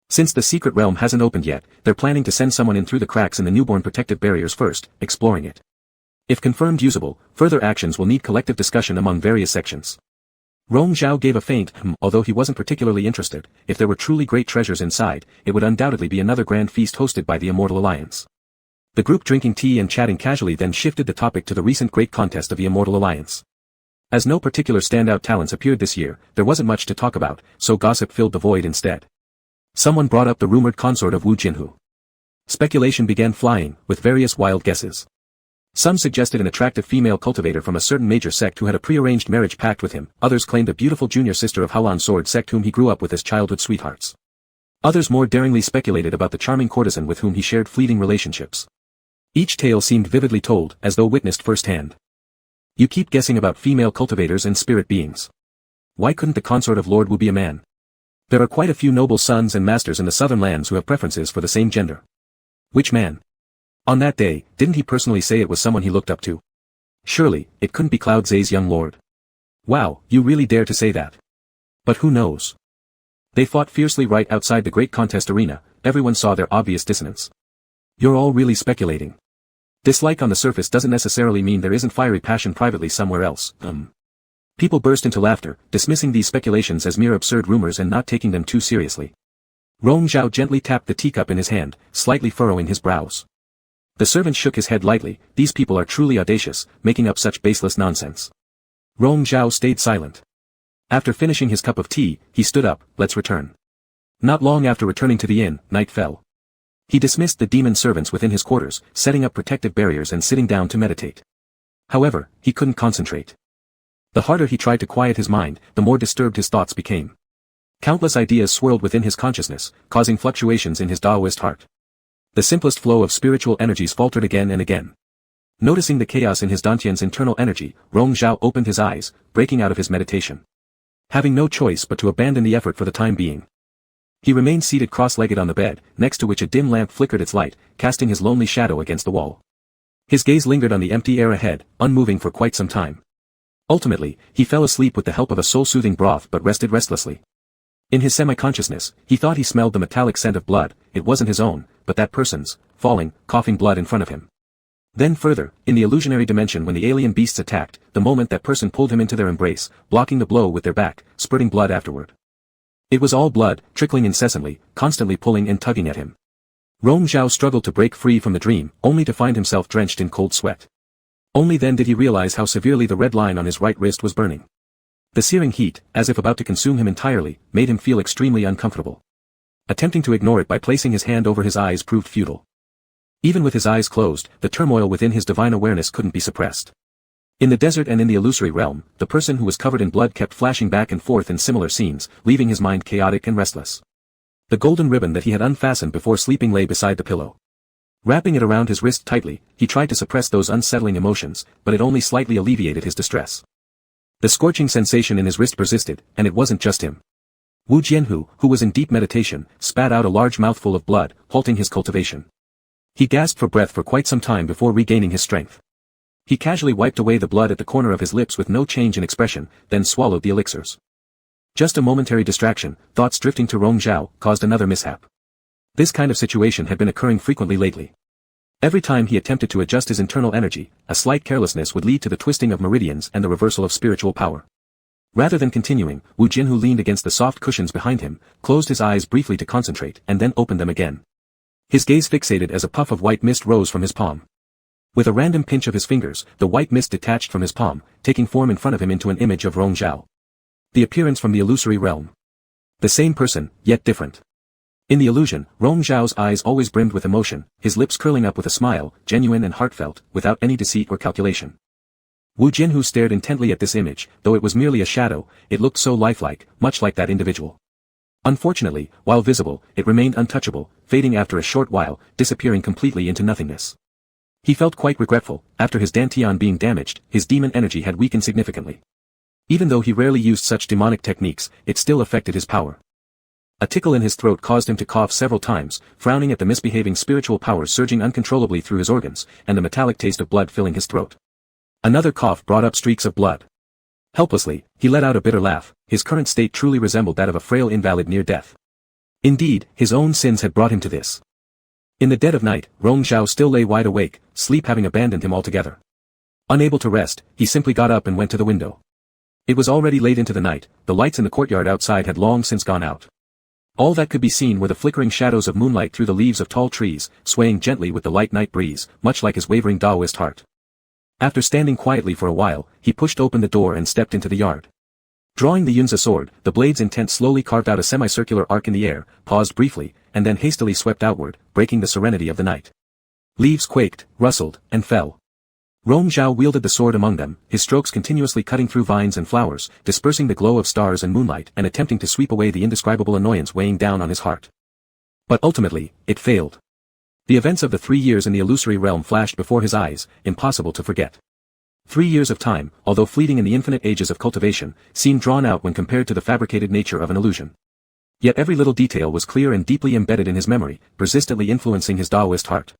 S1: Since the secret realm hasn't opened yet, they're planning to send someone in through the cracks in the newborn protective barriers first, exploring it. If confirmed usable, further actions will need collective discussion among various sections." Rong Zhao gave a faint although he wasn't particularly interested. If there were truly great treasures inside, it would undoubtedly be another grand feast hosted by the Immortal Alliance. The group drinking tea and chatting casually then shifted the topic to the recent great contest of the Immortal Alliance. As no particular standout talents appeared this year, there wasn't much to talk about, so gossip filled the void instead. Someone brought up the rumored consort of Wu Jinhu. Speculation began flying, with various wild guesses. Some suggested an attractive female cultivator from a certain major sect who had a prearranged marriage pact with him. Others claimed a beautiful junior sister of Haolan Sword Sect whom he grew up with as childhood sweethearts. Others more daringly speculated about the charming courtesan with whom he shared fleeting relationships. Each tale seemed vividly told, as though witnessed firsthand. You keep guessing about female cultivators and spirit beings. Why couldn't the consort of Lord Wu be a man? There are quite a few noble sons and masters in the southern lands who have preferences for the same gender. Which man? On that day, didn't he personally say it was someone he looked up to? Surely, it couldn't be Cloud Zay's young lord. Wow, you really dare to say that. But who knows? They fought fiercely right outside the great contest arena. Everyone saw their obvious dissonance. You're all really speculating. Dislike on the surface doesn't necessarily mean there isn't fiery passion privately somewhere else. People burst into laughter, dismissing these speculations as mere absurd rumors and not taking them too seriously. Rong Zhao gently tapped the teacup in his hand, slightly furrowing his brows. The servant shook his head lightly. These people are truly audacious, making up such baseless nonsense. Rong Zhao stayed silent. After finishing his cup of tea, he stood up. Let's return. Not long after returning to the inn, night fell. He dismissed the demon servants within his quarters, setting up protective barriers and sitting down to meditate. However, he couldn't concentrate. The harder he tried to quiet his mind, the more disturbed his thoughts became. Countless ideas swirled within his consciousness, causing fluctuations in his Taoist heart. The simplest flow of spiritual energies faltered again and again. Noticing the chaos in his Dantian's internal energy, Rong Zhao opened his eyes, breaking out of his meditation. Having no choice but to abandon the effort for the time being. He remained seated cross-legged on the bed, next to which a dim lamp flickered its light, casting his lonely shadow against the wall. His gaze lingered on the empty air ahead, unmoving for quite some time. Ultimately, he fell asleep with the help of a soul-soothing broth but rested restlessly. In his semi-consciousness, he thought he smelled the metallic scent of blood. It wasn't his own, but that person's, falling, coughing blood in front of him. Then further, in the illusionary dimension when the alien beasts attacked, the moment that person pulled him into their embrace, blocking the blow with their back, spurting blood afterward. It was all blood, trickling incessantly, constantly pulling and tugging at him. Rong Zhao struggled to break free from the dream, only to find himself drenched in cold sweat. Only then did he realize how severely the red line on his right wrist was burning. The searing heat, as if about to consume him entirely, made him feel extremely uncomfortable. Attempting to ignore it by placing his hand over his eyes proved futile. Even with his eyes closed, the turmoil within his divine awareness couldn't be suppressed. In the desert and in the illusory realm, the person who was covered in blood kept flashing back and forth in similar scenes, leaving his mind chaotic and restless. The golden ribbon that he had unfastened before sleeping lay beside the pillow. Wrapping it around his wrist tightly, he tried to suppress those unsettling emotions, but it only slightly alleviated his distress. The scorching sensation in his wrist persisted, and it wasn't just him. Wu Jianhu, who was in deep meditation, spat out a large mouthful of blood, halting his cultivation. He gasped for breath for quite some time before regaining his strength. He casually wiped away the blood at the corner of his lips with no change in expression, then swallowed the elixirs. Just a momentary distraction, thoughts drifting to Rong Zhao, caused another mishap. This kind of situation had been occurring frequently lately. Every time he attempted to adjust his internal energy, a slight carelessness would lead to the twisting of meridians and the reversal of spiritual power. Rather than continuing, Wu Jianhu leaned against the soft cushions behind him, closed his eyes briefly to concentrate, and then opened them again. His gaze fixated as a puff of white mist rose from his palm. With a random pinch of his fingers, the white mist detached from his palm, taking form in front of him into an image of Rong Zhao. The appearance from the illusory realm. The same person, yet different. In the illusion, Rong Zhao's eyes always brimmed with emotion, his lips curling up with a smile, genuine and heartfelt, without any deceit or calculation. Wu Jianhu stared intently at this image, though it was merely a shadow, it looked so lifelike, much like that individual. Unfortunately, while visible, it remained untouchable, fading after a short while, disappearing completely into nothingness. He felt quite regretful. After his Dantian being damaged, his demon energy had weakened significantly. Even though he rarely used such demonic techniques, it still affected his power. A tickle in his throat caused him to cough several times, frowning at the misbehaving spiritual powers surging uncontrollably through his organs, and the metallic taste of blood filling his throat. Another cough brought up streaks of blood. Helplessly, he let out a bitter laugh. His current state truly resembled that of a frail invalid near death. Indeed, his own sins had brought him to this. In the dead of night, Rong Zhao still lay wide awake, sleep having abandoned him altogether. Unable to rest, he simply got up and went to the window. It was already late into the night, the lights in the courtyard outside had long since gone out. All that could be seen were the flickering shadows of moonlight through the leaves of tall trees, swaying gently with the light night breeze, much like his wavering Taoist heart. After standing quietly for a while, he pushed open the door and stepped into the yard. Drawing the yunzi sword, the blade's intent slowly carved out a semicircular arc in the air, paused briefly, and then hastily swept outward, breaking the serenity of the night. Leaves quaked, rustled, and fell. Rong Zhao wielded the sword among them, his strokes continuously cutting through vines and flowers, dispersing the glow of stars and moonlight and attempting to sweep away the indescribable annoyance weighing down on his heart. But ultimately, it failed. The events of the 3 years in the illusory realm flashed before his eyes, impossible to forget. 3 years of time, although fleeting in the infinite ages of cultivation, seemed drawn out when compared to the fabricated nature of an illusion. Yet every little detail was clear and deeply embedded in his memory, persistently influencing his Taoist heart.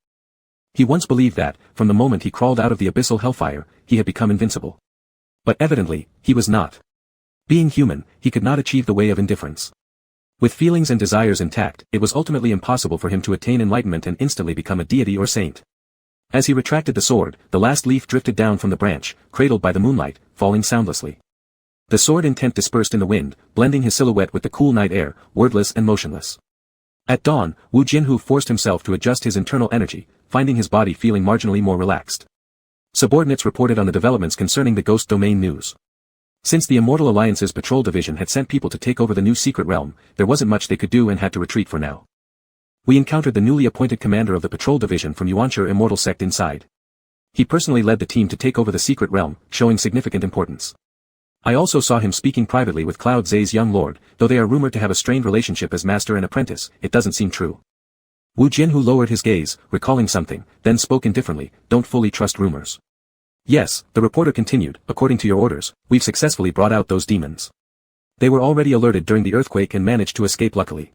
S1: He once believed that, from the moment he crawled out of the abyssal hellfire, he had become invincible. But evidently, he was not. Being human, he could not achieve the way of indifference. With feelings and desires intact, it was ultimately impossible for him to attain enlightenment and instantly become a deity or saint. As he retracted the sword, the last leaf drifted down from the branch, cradled by the moonlight, falling soundlessly. The sword intent dispersed in the wind, blending his silhouette with the cool night air, wordless and motionless. At dawn, Wu Jianhu forced himself to adjust his internal energy, finding his body feeling marginally more relaxed. Subordinates reported on the developments concerning the Ghost Domain news. Since the Immortal Alliance's patrol division had sent people to take over the new secret realm, there wasn't much they could do and had to retreat for now. We encountered the newly appointed commander of the patrol division from Yuanshi Immortal Sect inside. He personally led the team to take over the secret realm, showing significant importance. I also saw him speaking privately with Cloud Zay's young lord, though they are rumored to have a strained relationship as master and apprentice, it doesn't seem true. Wu Jianhu lowered his gaze, recalling something, then spoke indifferently, don't fully trust rumors. Yes, the reporter continued, according to your orders, we've successfully brought out those demons. They were already alerted during the earthquake and managed to escape luckily.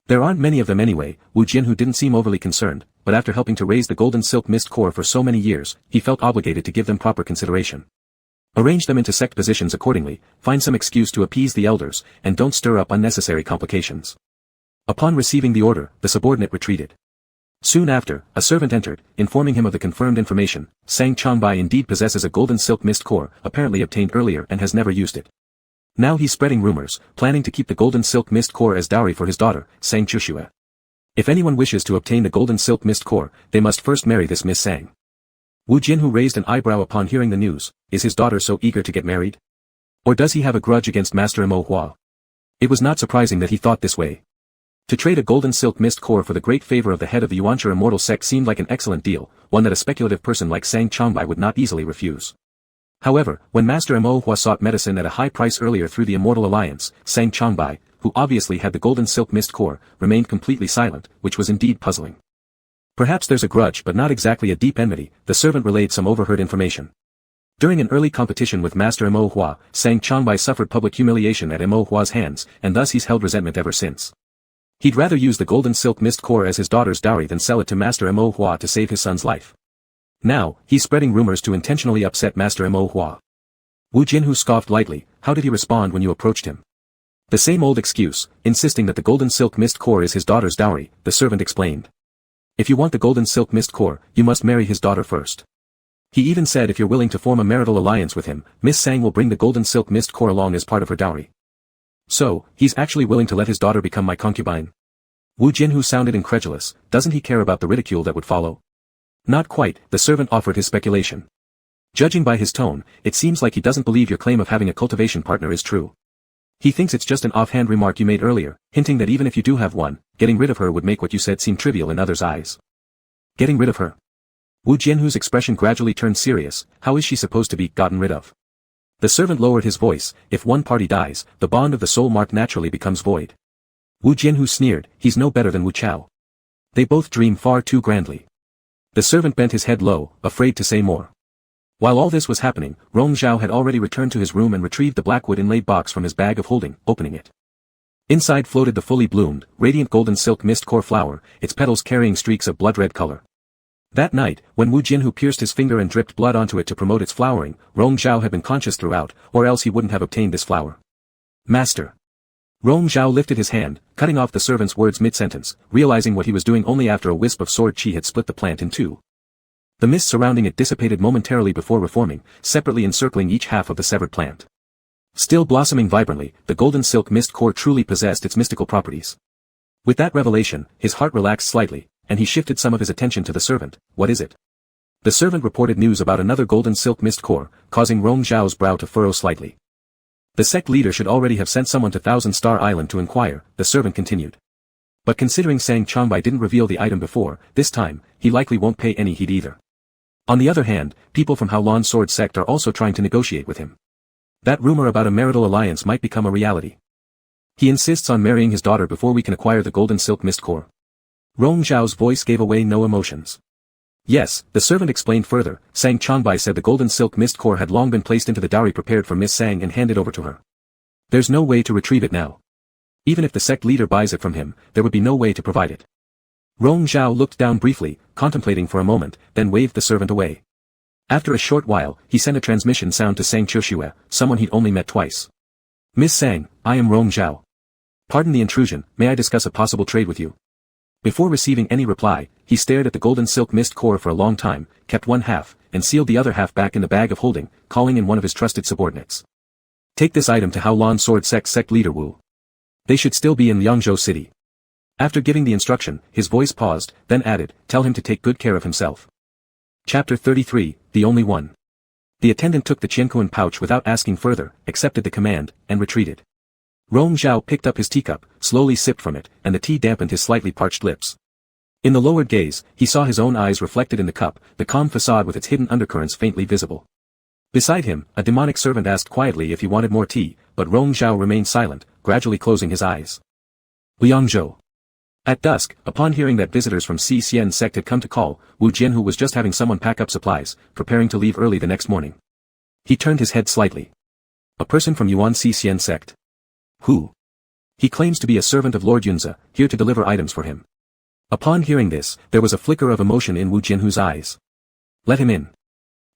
S1: There aren't many of them anyway. Wu Jianhu didn't seem overly concerned, but after helping to raise the golden silk mist core for so many years, he felt obligated to give them proper consideration. Arrange them into sect positions accordingly, find some excuse to appease the elders, and don't stir up unnecessary complications. Upon receiving the order, the subordinate retreated. Soon after, a servant entered, informing him of the confirmed information. Sang Changbai indeed possesses a golden silk mist core, apparently obtained earlier and has never used it. Now he's spreading rumors, planning to keep the golden silk mist core as dowry for his daughter, Sang Chushue. If anyone wishes to obtain the golden silk mist core, they must first marry this Miss Sang. Wu Jianhu raised an eyebrow upon hearing the news. Is his daughter so eager to get married? Or does he have a grudge against Master Mo Hua? It was not surprising that he thought this way. To trade a golden silk mist core for the great favor of the head of the Yuancha immortal sect seemed like an excellent deal, one that a speculative person like Sang Changbai would not easily refuse. However, when Master Mo Hua sought medicine at a high price earlier through the Immortal Alliance, Sang Changbai, who obviously had the golden silk mist core, remained completely silent, which was indeed puzzling. Perhaps there's a grudge but not exactly a deep enmity, the servant relayed some overheard information. During an early competition with Master Mo Hua, Sang Changbai suffered public humiliation at Mo Hua's hands, and thus he's held resentment ever since. He'd rather use the golden silk mist core as his daughter's dowry than sell it to Master Mo Hua to save his son's life. Now, he's spreading rumors to intentionally upset Master Mo Hua. Wu Jianhu scoffed lightly. How did he respond when you approached him? The same old excuse, insisting that the golden silk mist core is his daughter's dowry, the servant explained. If you want the golden silk mist core, you must marry his daughter first. He even said if you're willing to form a marital alliance with him, Miss Sang will bring the golden silk mist core along as part of her dowry. So, he's actually willing to let his daughter become my concubine? Wu Jianhu sounded incredulous. Doesn't he care about the ridicule that would follow? Not quite, the servant offered his speculation. Judging by his tone, it seems like he doesn't believe your claim of having a cultivation partner is true. He thinks it's just an offhand remark you made earlier, hinting that even if you do have one, getting rid of her would make what you said seem trivial in others' eyes. Getting rid of her? Wu Jianhu's expression gradually turned serious. How is she supposed to be gotten rid of? The servant lowered his voice. If one party dies, the bond of the soul mark naturally becomes void. Wu Jianhu sneered. He's no better than Wu Chao. They both dream far too grandly. The servant bent his head low, afraid to say more. While all this was happening, Rong Zhao had already returned to his room and retrieved the blackwood inlaid box from his bag of holding, opening it. Inside floated the fully bloomed, radiant golden silk mist core flower, its petals carrying streaks of blood-red color. That night, when Wu Jianhu pierced his finger and dripped blood onto it to promote its flowering, Rong Zhao had been conscious throughout, or else he wouldn't have obtained this flower. Master. Rong Zhao lifted his hand, cutting off the servant's words mid-sentence, realizing what he was doing only after a wisp of sword chi had split the plant in two. The mist surrounding it dissipated momentarily before reforming, separately encircling each half of the severed plant. Still blossoming vibrantly, the golden silk mist core truly possessed its mystical properties. With that revelation, his heart relaxed slightly, and he shifted some of his attention to the servant. What is it? The servant reported news about another golden silk mist core, causing Rong Zhao's brow to furrow slightly. The sect leader should already have sent someone to Thousand Star Island to inquire, the servant continued. But considering Sang Changbai didn't reveal the item before, this time, he likely won't pay any heed either. On the other hand, people from Haolan Sword Sect are also trying to negotiate with him. That rumor about a marital alliance might become a reality. He insists on marrying his daughter before we can acquire the golden silk mist core. Rong Zhao's voice gave away no emotions. Yes, the servant explained further. Sang Changbai said the golden silk mist core had long been placed into the dowry prepared for Miss Sang and handed over to her. There's no way to retrieve it now. Even if the sect leader buys it from him, there would be no way to provide it. Rong Zhao looked down briefly, contemplating for a moment, then waved the servant away. After a short while, he sent a transmission sound to Sang Chushue, someone he'd only met twice. Miss Sang, I am Rong Zhao. Pardon the intrusion, may I discuss a possible trade with you? Before receiving any reply, he stared at the golden silk mist core for a long time, kept one half, and sealed the other half back in the bag of holding, calling in one of his trusted subordinates. Take this item to Haolan Sword sect leader Wu. They should still be in Yangzhou City. After giving the instruction, his voice paused, then added, tell him to take good care of himself. Chapter 33, The Only One. The attendant took the Qiankuan pouch without asking further, accepted the command, and retreated. Rong Zhao picked up his teacup, slowly sipped from it, and the tea dampened his slightly parched lips. In the lowered gaze, he saw his own eyes reflected in the cup, the calm facade with its hidden undercurrents faintly visible. Beside him, a demonic servant asked quietly if he wanted more tea, but Rong Zhao remained silent, gradually closing his eyes. Liangzhou. At dusk, upon hearing that visitors from Xian sect had come to call, Wu Jianhu was just having someone pack up supplies, preparing to leave early the next morning. He turned his head slightly. A person from Yuan Xian sect. Who? He claims to be a servant of Lord Yunze, here to deliver items for him. Upon hearing this, there was a flicker of emotion in Wu Jianhu's eyes. Let him in.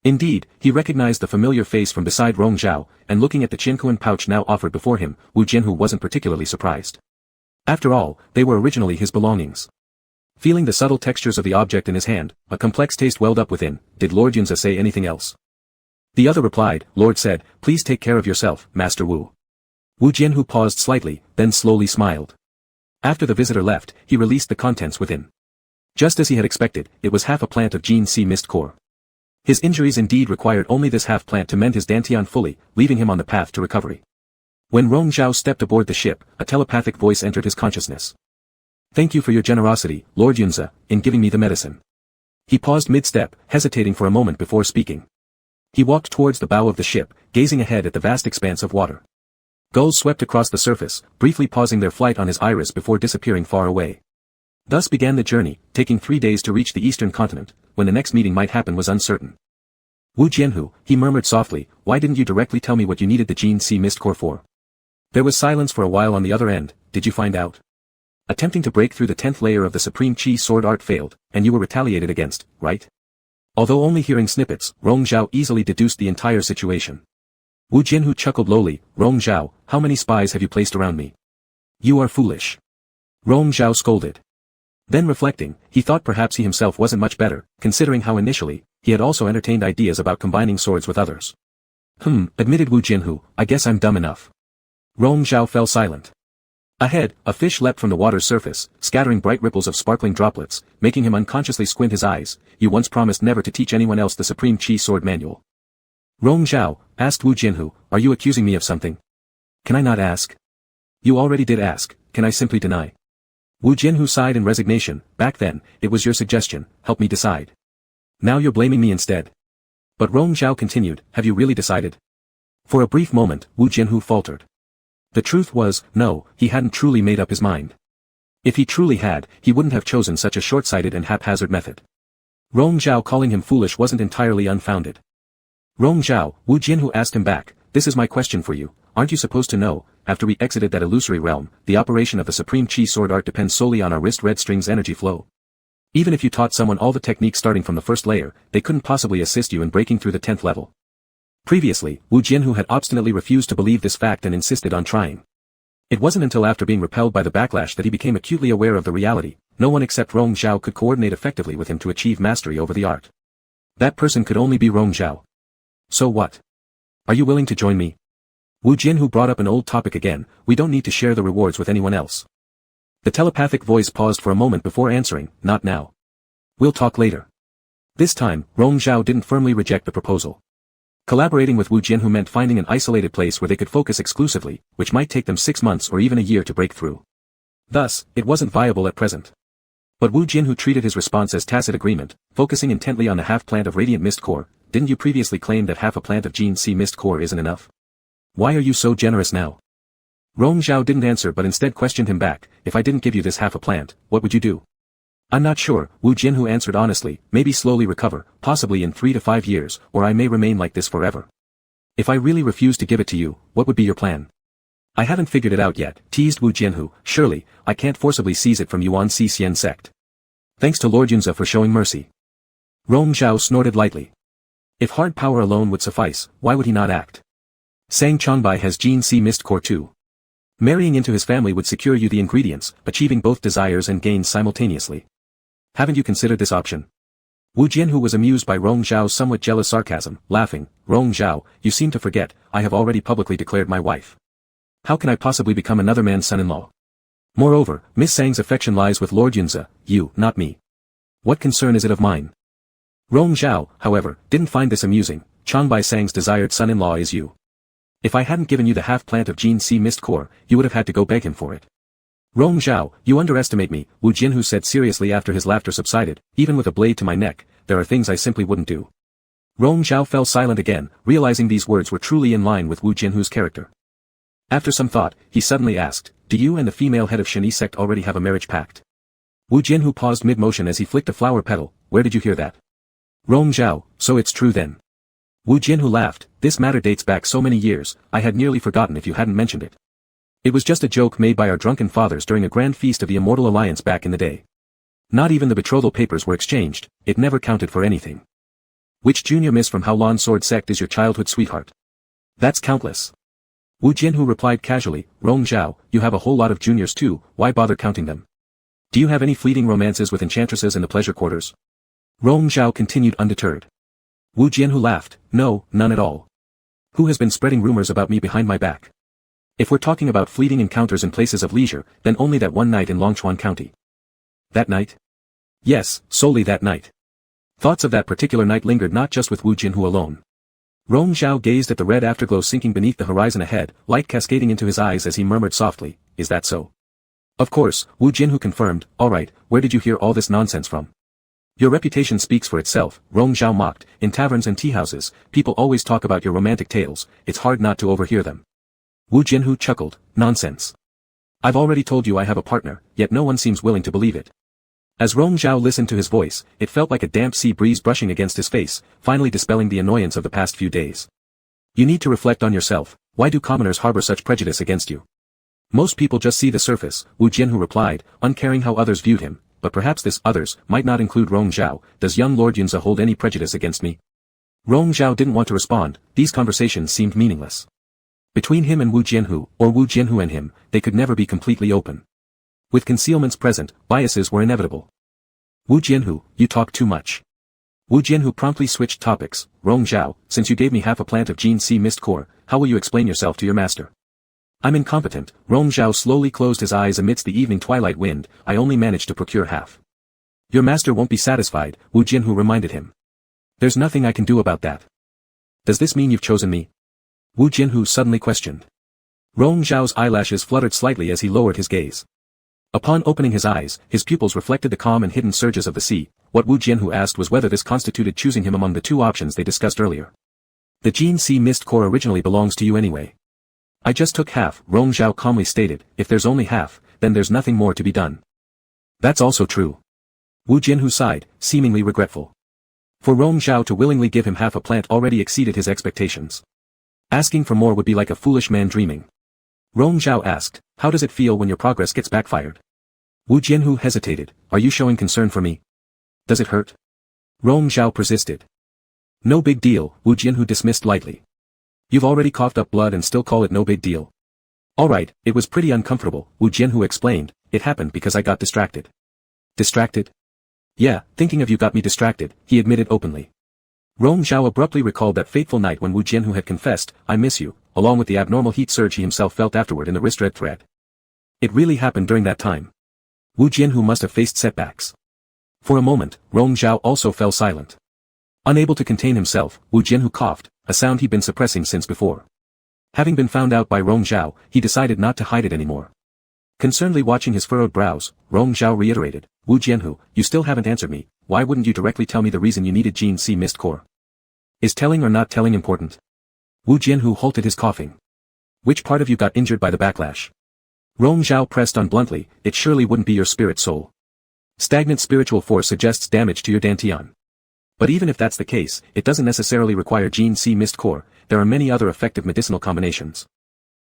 S1: Indeed, he recognized the familiar face from beside Rong Zhao, and looking at the Qinkuan pouch now offered before him, Wu Jianhu wasn't particularly surprised. After all, they were originally his belongings. Feeling the subtle textures of the object in his hand, a complex taste welled up within. Did Lord Yunze say anything else? The other replied, Lord said, please take care of yourself, Master Wu. Wu Jianhu paused slightly, then slowly smiled. After the visitor left, he released the contents within. Just as he had expected, it was half a plant of Gene C mist core. His injuries indeed required only this half plant to mend his dantian fully, leaving him on the path to recovery. When Rong Zhao stepped aboard the ship, a telepathic voice entered his consciousness. Thank you for your generosity, Lord Yunze, in giving me the medicine. He paused mid-step, hesitating for a moment before speaking. He walked towards the bow of the ship, gazing ahead at the vast expanse of water. Gulls swept across the surface, briefly pausing their flight on his iris before disappearing far away. Thus began the journey, taking 3 days to reach the eastern continent. When the next meeting might happen was uncertain. Wu Jianhu, he murmured softly, why didn't you directly tell me what you needed the Gene C mist core for? There was silence for a while on the other end. Did you find out? Attempting to break through the 10th layer of the Supreme Chi sword art failed, and you were retaliated against, right? Although only hearing snippets, Rong Zhao easily deduced the entire situation. Wu Jianhu chuckled lowly, Rong Zhao, how many spies have you placed around me? You are foolish. Rong Zhao scolded. Then reflecting, he thought perhaps he himself wasn't much better, considering how initially, he had also entertained ideas about combining swords with others. Admitted Wu Jianhu, I guess I'm dumb enough. Rong Zhao fell silent. Ahead, a fish leapt from the water's surface, scattering bright ripples of sparkling droplets, making him unconsciously squint his eyes. You once promised never to teach anyone else the Supreme Chi sword manual. Rong Zhao, asked Wu Jianhu, are you accusing me of something? Can I not ask? You already did ask, can I simply deny? Wu Jianhu sighed in resignation, back then, it was your suggestion, help me decide. Now you're blaming me instead. But Rong Zhao continued, have you really decided? For a brief moment, Wu Jianhu faltered. The truth was, no, he hadn't truly made up his mind. If he truly had, he wouldn't have chosen such a short-sighted and haphazard method. Rong Zhao calling him foolish wasn't entirely unfounded. Rong Zhao, Wu Jianhu asked him back, this is my question for you, aren't you supposed to know, after we exited that illusory realm, the operation of the Supreme Chi sword art depends solely on our wrist red string's energy flow? Even if you taught someone all the techniques starting from the first layer, they couldn't possibly assist you in breaking through the 10th level. Previously, Wu Jianhu had obstinately refused to believe this fact and insisted on trying. It wasn't until after being repelled by the backlash that he became acutely aware of the reality. No one except Rong Zhao could coordinate effectively with him to achieve mastery over the art. That person could only be Rong Zhao. So what? Are you willing to join me? Wu Jianhu brought up an old topic again, we don't need to share the rewards with anyone else. The telepathic voice paused for a moment before answering, not now. We'll talk later. This time, Rong Zhao didn't firmly reject the proposal. Collaborating with Wu Jianhu meant finding an isolated place where they could focus exclusively, which might take them 6 months or even a year to break through. Thus, it wasn't viable at present. But Wu Jianhu treated his response as tacit agreement, focusing intently on the half plant of radiant mist core. Didn't you previously claim that half a plant of Gene C mist core isn't enough? Why are you so generous now? Rong Zhao didn't answer but instead questioned him back, if I didn't give you this half a plant, what would you do? I'm not sure, Wu Jianhu answered honestly, maybe slowly recover, possibly in 3 to 5 years, or I may remain like this forever. If I really refuse to give it to you, what would be your plan? I haven't figured it out yet, teased Wu Jianhu, surely, I can't forcibly seize it from Yuan Xian sect. Thanks to Lord Yunze for showing mercy. Rong Zhao snorted lightly. If hard power alone would suffice, why would he not act? Sang Chongbai has Gene C mist core too. Marrying into his family would secure you the ingredients, achieving both desires and gains simultaneously. Haven't you considered this option? Wu Jianhu was amused by Rong Zhao's somewhat jealous sarcasm, laughing, Rong Zhao, you seem to forget, I have already publicly declared my wife. How can I possibly become another man's son-in-law? Moreover, Miss Sang's affection lies with Lord Yunze, you, not me. What concern is it of mine? Rong Zhao, however, didn't find this amusing, Chongbai Sang's desired son-in-law is you. If I hadn't given you the half plant of Gene C mist core, you would have had to go beg him for it. Rong Zhao, you underestimate me, Wu Jianhu said seriously after his laughter subsided, even with a blade to my neck, there are things I simply wouldn't do. Rong Zhao fell silent again, realizing these words were truly in line with Wu Jianhu's character. After some thought, he suddenly asked, "Do you and the female head of Shani sect already have a marriage pact?" Wu Jianhu paused mid-motion as he flicked a flower petal. "Where did you hear that?" Rong Zhao, "So it's true then." Wu Jianhu laughed, "This matter dates back so many years, I had nearly forgotten if you hadn't mentioned it. It was just a joke made by our drunken fathers during a grand feast of the Immortal Alliance back in the day. Not even the betrothal papers were exchanged, it never counted for anything. Which junior miss from Haolan Sword Sect is your childhood sweetheart? That's countless." Wu Jianhu replied casually, "Rong Zhao, you have a whole lot of juniors too, why bother counting them? Do you have any fleeting romances with enchantresses in the pleasure quarters?" Rong Zhao continued undeterred. Wu Jianhu laughed, "No, none at all. Who has been spreading rumors about me behind my back? If we're talking about fleeting encounters in places of leisure, then only that one night in Longchuan County." "That night?" "Yes, solely that night." Thoughts of that particular night lingered not just with Wu Jianhu alone. Rong Zhao gazed at the red afterglow sinking beneath the horizon ahead, light cascading into his eyes as he murmured softly, "Is that so?" "Of course," Wu Jianhu confirmed. "All right, where did you hear all this nonsense from?" "Your reputation speaks for itself," Rong Zhao mocked. "In taverns and teahouses, people always talk about your romantic tales, it's hard not to overhear them." Wu Jianhu chuckled, "Nonsense. I've already told you I have a partner, yet no one seems willing to believe it." As Rong Zhao listened to his voice, it felt like a damp sea breeze brushing against his face, finally dispelling the annoyance of the past few days. "You need to reflect on yourself, why do commoners harbor such prejudice against you?" "Most people just see the surface," Wu Jianhu replied, uncaring how others viewed him, "but perhaps this others might not include Rong Zhao. Does young Lord Yunze hold any prejudice against me?" Rong Zhao didn't want to respond, these conversations seemed meaningless. Between him and Wu Jianhu, or Wu Jianhu and him, they could never be completely open. With concealments present, biases were inevitable. "Wu Jianhu, you talk too much." Wu Jianhu promptly switched topics. "Rong Zhao, since you gave me half a plant of Gene C Mist Core, how will you explain yourself to your master?" "I'm incompetent." Rong Zhao slowly closed his eyes amidst the evening twilight wind. "I only managed to procure half." "Your master won't be satisfied," Wu Jianhu reminded him. "There's nothing I can do about that." "Does this mean you've chosen me?" Wu Jianhu suddenly questioned. Rong Zhao's eyelashes fluttered slightly as he lowered his gaze. Upon opening his eyes, his pupils reflected the calm and hidden surges of the sea. What Wu Jianhu asked was whether this constituted choosing him among the two options they discussed earlier. "The Gene C Mist Core originally belongs to you anyway." "I just took half," Rong Zhao calmly stated. "If there's only half, then there's nothing more to be done." "That's also true." Wu Jianhu sighed, seemingly regretful. For Rong Zhao to willingly give him half a plant already exceeded his expectations. Asking for more would be like a foolish man dreaming. Rong Zhao asked, "How does it feel when your progress gets backfired?" Wu Jianhu hesitated. "Are you showing concern for me? Does it hurt?" Rong Zhao persisted. "No big deal," Wu Jianhu dismissed lightly. "You've already coughed up blood and still call it no big deal." "All right, it was pretty uncomfortable," Wu Jianhu explained. "It happened because I got distracted." "Distracted?" "Yeah, thinking of you got me distracted," he admitted openly. Rong Zhao abruptly recalled that fateful night when Wu Jianhu had confessed, "I miss you," along with the abnormal heat surge he himself felt afterward in the wrist red thread. It really happened during that time. Wu Jianhu must have faced setbacks. For a moment, Rong Zhao also fell silent. Unable to contain himself, Wu Jianhu coughed, a sound he'd been suppressing since before. Having been found out by Rong Zhao, he decided not to hide it anymore. Concernedly watching his furrowed brows, Rong Zhao reiterated, "Wu Jianhu, you still haven't answered me. Why wouldn't you directly tell me the reason you needed Gene C Mist Core? Is telling or not telling important?" Wu Jianhu halted his coughing. "Which part of you got injured by the backlash?" Rong Zhao pressed on bluntly, "It surely wouldn't be your spirit soul. Stagnant spiritual force suggests damage to your dantian. But even if that's the case, it doesn't necessarily require Gene C Mist Core, there are many other effective medicinal combinations.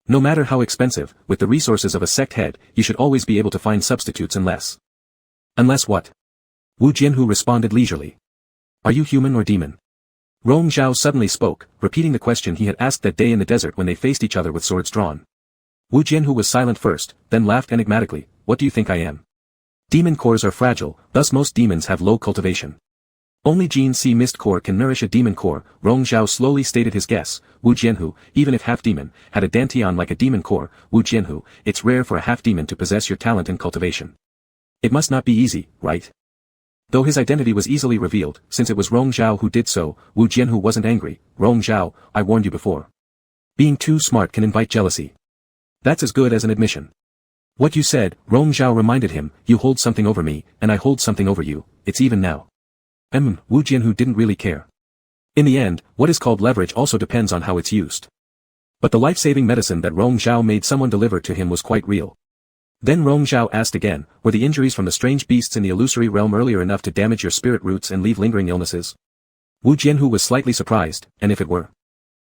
S1: No matter how expensive, with the resources of a sect head, you should always be able to find substitutes unless." "Unless what?" Wu Jianhu responded leisurely. "Are you human or demon?" Rong Zhao suddenly spoke, repeating the question he had asked that day in the desert when they faced each other with swords drawn. Wu Jianhu was silent first, then laughed enigmatically. "What do you think I am?" "Demon cores are fragile, thus most demons have low cultivation. Only Gene C Mist Core can nourish a demon core." Rong Zhao slowly stated his guess. "Wu Jianhu, even if half-demon, had a dantian like a demon core, Wu Jianhu, it's rare for a half-demon to possess your talent in cultivation. It must not be easy, right?" Though his identity was easily revealed, since it was Rong Zhao who did so, Wu Jianhu wasn't angry. "Rong Zhao, I warned you before. Being too smart can invite jealousy. That's as good as an admission." "What you said," Rong Zhao reminded him, "you hold something over me, and I hold something over you, it's even now." Wu Jianhu didn't really care. In the end, what is called leverage also depends on how it's used. But the life-saving medicine that Rong Zhao made someone deliver to him was quite real. Then Rong Zhao asked again, were the injuries from the strange beasts in the illusory realm earlier enough to damage your spirit roots and leave lingering illnesses? Wu Jianhu was slightly surprised, and if it were?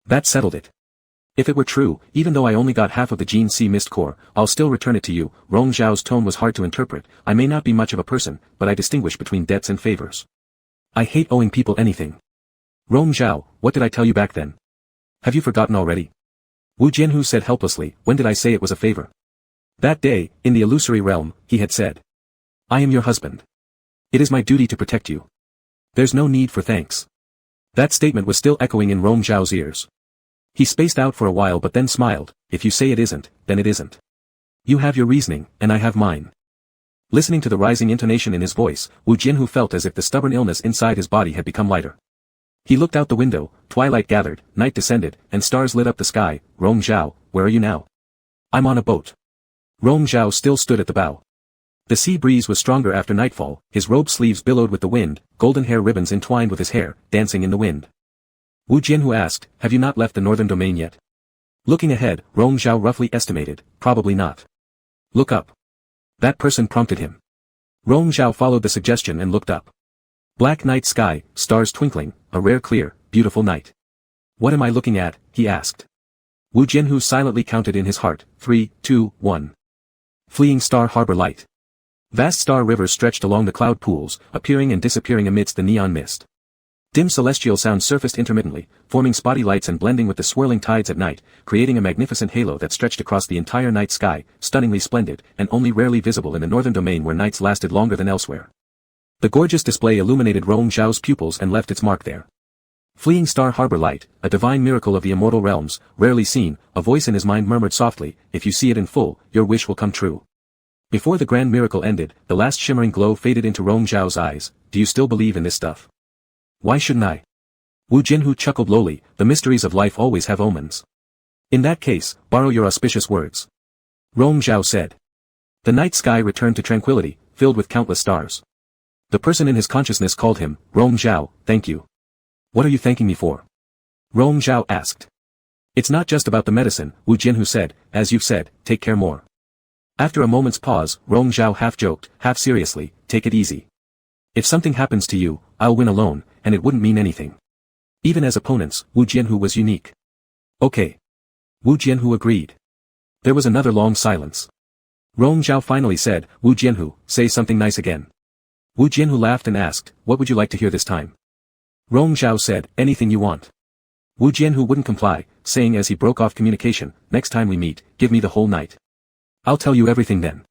S1: That settled it. If it were true, even though I only got half of the Gene C mist core, I'll still return it to you. Rong Zhao's tone was hard to interpret. I may not be much of a person, but I distinguish between debts and favors. I hate owing people anything. Rong Zhao, what did I tell you back then? Have you forgotten already? Wu Jianhu said helplessly, when did I say it was a favor? That day, in the illusory realm, he had said. I am your husband. It is my duty to protect you. There's no need for thanks. That statement was still echoing in Rong Zhao's ears. He spaced out for a while but then smiled, if you say it isn't, then it isn't. You have your reasoning, and I have mine. Listening to the rising intonation in his voice, Wu Jianhu felt as if the stubborn illness inside his body had become lighter. He looked out the window, twilight gathered, night descended, and stars lit up the sky. Rong Zhao, where are you now? I'm on a boat. Rong Zhao still stood at the bow. The sea breeze was stronger after nightfall, his robe sleeves billowed with the wind, golden hair ribbons entwined with his hair, dancing in the wind. Wu Jianhu asked, have you not left the northern domain yet? Looking ahead, Rong Zhao roughly estimated, probably not. Look up. That person prompted him. Rong Zhao followed the suggestion and looked up. Black night sky, stars twinkling, a rare clear, beautiful night. What am I looking at? He asked. Wu Jianhu silently counted in his heart, 3, 2, 1. Fleeing star harbor light. Vast star rivers stretched along the cloud pools, appearing and disappearing amidst the neon mist. Dim celestial sounds surfaced intermittently, forming spotty lights and blending with the swirling tides at night, creating a magnificent halo that stretched across the entire night sky, stunningly splendid, and only rarely visible in the northern domain where nights lasted longer than elsewhere. The gorgeous display illuminated Rong Zhao's pupils and left its mark there. Fleeing star harbor light, a divine miracle of the immortal realms, rarely seen, a voice in his mind murmured softly, if you see it in full, your wish will come true. Before the grand miracle ended, the last shimmering glow faded into Rong Zhao's eyes. Do you still believe in this stuff? Why shouldn't I? Wu Jianhu chuckled lowly, the mysteries of life always have omens. In that case, borrow your auspicious words. Rong Zhao said. The night sky returned to tranquility, filled with countless stars. The person in his consciousness called him, Rong Zhao, thank you. What are you thanking me for? Rong Zhao asked. It's not just about the medicine, Wu Jianhu said, as you've said, take care more. After a moment's pause, Rong Zhao half joked, half seriously, take it easy. If something happens to you, I'll win alone, and it wouldn't mean anything. Even as opponents, Wu Jianhu was unique. Okay. Wu Jianhu agreed. There was another long silence. Rong Zhao finally said, Wu Jianhu, say something nice again. Wu Jianhu laughed and asked, what would you like to hear this time? Rong Zhao said, anything you want. Wu Jianhu wouldn't comply, saying as he broke off communication, next time we meet, give me the whole night. I'll tell you everything then.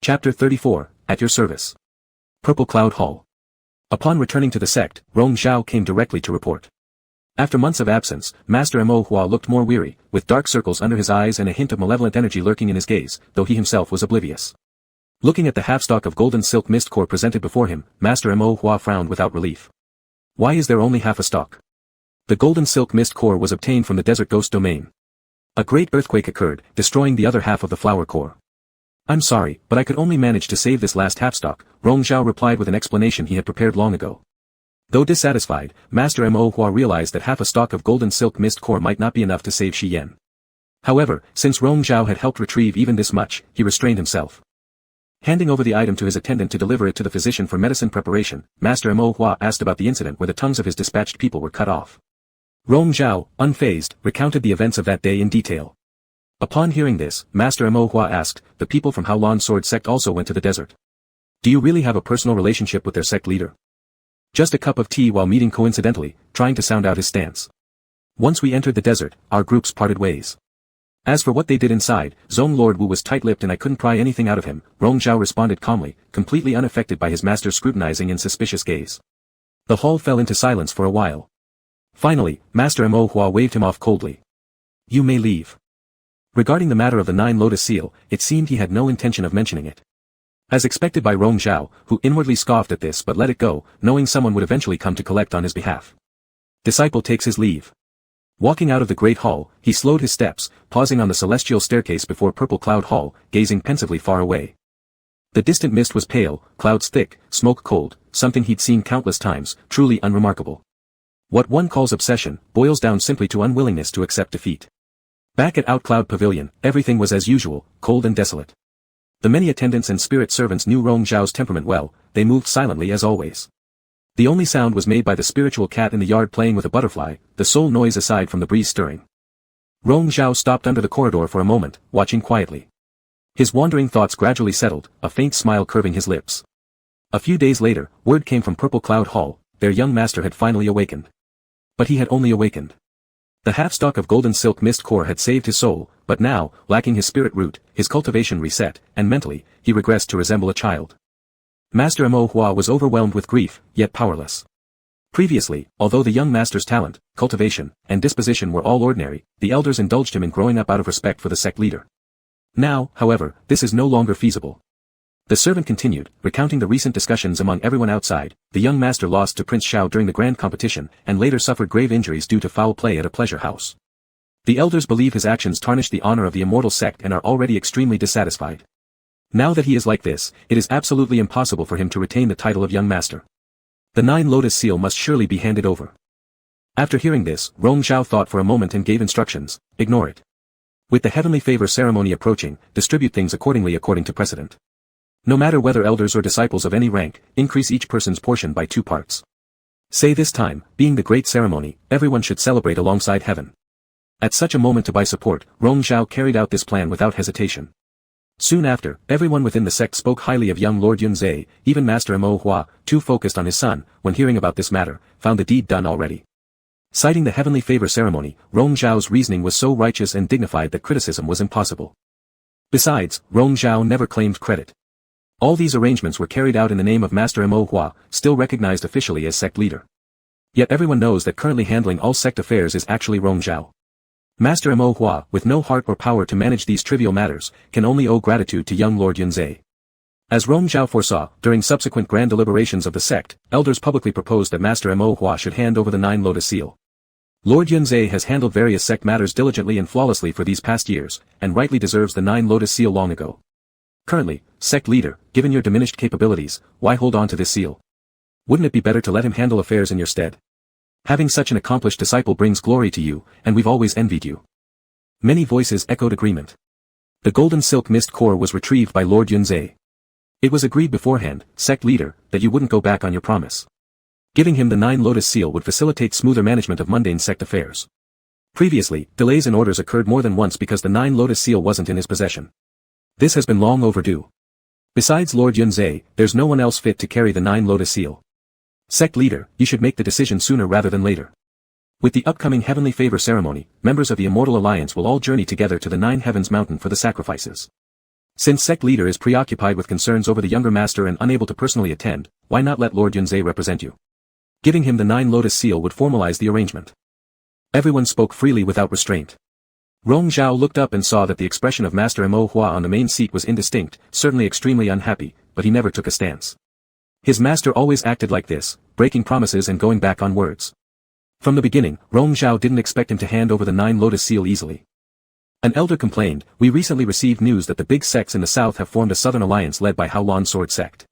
S1: Chapter 34, at your service. Purple Cloud Hall. Upon returning to the sect, Rong Zhao came directly to report. After months of absence, Master Mo Hua looked more weary, with dark circles under his eyes and a hint of malevolent energy lurking in his gaze, though he himself was oblivious. Looking at the half-stalk of golden silk mist core presented before him, Master Mo Hua frowned without relief. Why is there only half a stalk? The golden silk mist core was obtained from the desert ghost domain. A great earthquake occurred, destroying the other half of the flower core. I'm sorry, but I could only manage to save this last half-stalk, Rong Zhao replied with an explanation he had prepared long ago. Though dissatisfied, Master Mo Hua realized that half a stalk of golden silk mist core might not be enough to save Shi Yan. However, since Rong Zhao had helped retrieve even this much, he restrained himself. Handing over the item to his attendant to deliver it to the physician for medicine preparation, Master Mo Hua asked about the incident where the tongues of his dispatched people were cut off. Rong Zhao, unfazed, recounted the events of that day in detail. Upon hearing this, Master Mo Hua asked, the people from Haolan Sword sect also went to the desert. Do you really have a personal relationship with their sect leader? Just a cup of tea while meeting coincidentally, trying to sound out his stance. Once we entered the desert, our groups parted ways. As for what they did inside, Zong Lord Wu was tight-lipped and I couldn't pry anything out of him, Rong Zhao responded calmly, completely unaffected by his master's scrutinizing and suspicious gaze. The hall fell into silence for a while. Finally, Master Mo Hua waved him off coldly. You may leave. Regarding the matter of the 9 lotus seal, it seemed he had no intention of mentioning it. As expected by Rong Zhao, who inwardly scoffed at this but let it go, knowing someone would eventually come to collect on his behalf. Disciple takes his leave. Walking out of the great hall, he slowed his steps, pausing on the celestial staircase before Purple Cloud Hall, gazing pensively far away. The distant mist was pale, clouds thick, smoke cold, something he'd seen countless times, truly unremarkable. What one calls obsession, boils down simply to unwillingness to accept defeat. Back at Outcloud Pavilion, everything was as usual, cold and desolate. The many attendants and spirit servants knew Rong Zhao's temperament well, they moved silently as always. The only sound was made by the spiritual cat in the yard playing with a butterfly, the sole noise aside from the breeze stirring. Rong Zhao stopped under the corridor for a moment, watching quietly. His wandering thoughts gradually settled, a faint smile curving his lips. A few days later, word came from Purple Cloud Hall, their young master had finally awakened. But he had only awakened. The half-stock of golden silk mist core had saved his soul, but now, lacking his spirit root, his cultivation reset, and mentally, he regressed to resemble a child. Master Mo Hua was overwhelmed with grief, yet powerless. Previously, although the young master's talent, cultivation, and disposition were all ordinary, the elders indulged him in growing up out of respect for the sect leader. Now, however, this is no longer feasible. The servant continued, recounting the recent discussions among everyone outside. The young master lost to Prince Xiao during the grand competition, and later suffered grave injuries due to foul play at a pleasure house. The elders believe his actions tarnish the honor of the immortal sect and are already extremely dissatisfied. Now that he is like this, it is absolutely impossible for him to retain the title of young master. The 9 Lotus Seal must surely be handed over. After hearing this, Rong Zhao thought for a moment and gave instructions, ignore it. With the heavenly favor ceremony approaching, distribute things accordingly according to precedent. No matter whether elders or disciples of any rank, increase each person's portion by 2 parts. Say this time, being the great ceremony, everyone should celebrate alongside heaven. At such a moment to buy support, Rong Zhao carried out this plan without hesitation. Soon after, everyone within the sect spoke highly of young Lord Yunzhe, even Master Mo Hua, too focused on his son, when hearing about this matter, found the deed done already. Citing the heavenly favor ceremony, Rong Zhao's reasoning was so righteous and dignified that criticism was impossible. Besides, Rong Zhao never claimed credit. All these arrangements were carried out in the name of Master Mo Hua, still recognized officially as sect leader. Yet everyone knows that currently handling all sect affairs is actually Rong Zhao. Master Mo Hua, with no heart or power to manage these trivial matters, can only owe gratitude to young Lord Yunzhe. As Rong Zhao foresaw, during subsequent grand deliberations of the sect, elders publicly proposed that Master Mo Hua should hand over the 9 Lotus Seal. Lord Yunzhe has handled various sect matters diligently and flawlessly for these past years, and rightly deserves the 9 Lotus Seal long ago. Currently, sect leader, given your diminished capabilities, why hold on to this seal? Wouldn't it be better to let him handle affairs in your stead? Having such an accomplished disciple brings glory to you, and we've always envied you. Many voices echoed agreement. The golden silk mist core was retrieved by Lord Yunzhe. It was agreed beforehand, sect leader, that you wouldn't go back on your promise. Giving him the 9 Lotus Seal would facilitate smoother management of mundane sect affairs. Previously, delays in orders occurred more than once because the 9 Lotus Seal wasn't in his possession. This has been long overdue. Besides Lord Yunzhe, there's no one else fit to carry the 9 Lotus Seal. Sect leader, you should make the decision sooner rather than later. With the upcoming heavenly favor ceremony, members of the Immortal Alliance will all journey together to the 9 Heavens Mountain for the sacrifices. Since sect leader is preoccupied with concerns over the younger master and unable to personally attend, why not let Lord Yunzhe represent you? Giving him the 9 Lotus Seal would formalize the arrangement. Everyone spoke freely without restraint. Rong Zhao looked up and saw that the expression of Master Mo Hua on the main seat was indistinct, certainly extremely unhappy, but he never took a stance. His master always acted like this, breaking promises and going back on words. From the beginning, Rong Zhao didn't expect him to hand over the 9 Lotus Seal easily. An elder complained, we recently received news that the big sects in the south have formed a southern alliance led by Haolan Sword Sect.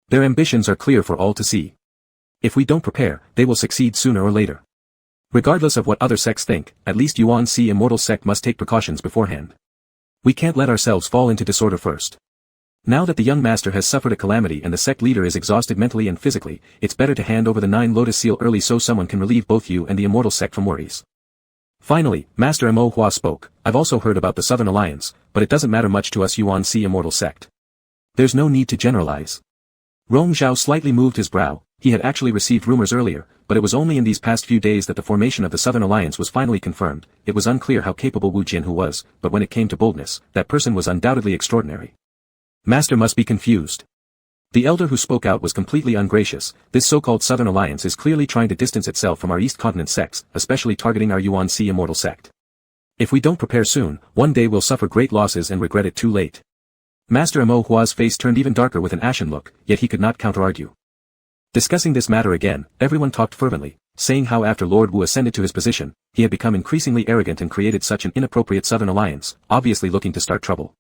S1: Their ambitions are clear for all to see. If we don't prepare, they will succeed sooner or later. Regardless of what other sects think, at least Yuan Si Immortal Sect must take precautions beforehand. We can't let ourselves fall into disorder first. Now that the young master has suffered a calamity and the sect leader is exhausted mentally and physically, it's better to hand over the 9 Lotus Seal early so someone can relieve both you and the Immortal Sect from worries. Finally, Master Mo Hua spoke, I've also heard about the Southern Alliance, but it doesn't matter much to us Yuan Si Immortal Sect. There's no need to generalize. Rong Zhao slightly moved his brow. He had actually received rumors earlier, but it was only in these past few days that the formation of the Southern Alliance was finally confirmed. It was unclear how capable Wu Jianhu was, but when it came to boldness, that person was undoubtedly extraordinary. Master must be confused. The elder who spoke out was completely ungracious. This so-called Southern Alliance is clearly trying to distance itself from our East Continent sects, especially targeting our Yuan Si Immortal Sect. If we don't prepare soon, one day we'll suffer great losses and regret it too late. Master Mo Hua's face turned even darker with an ashen look, yet he could not counter-argue. Discussing this matter again, everyone talked fervently, saying how after Lord Wu ascended to his position, he had become increasingly arrogant and created such an inappropriate Southern Alliance, obviously looking to start trouble.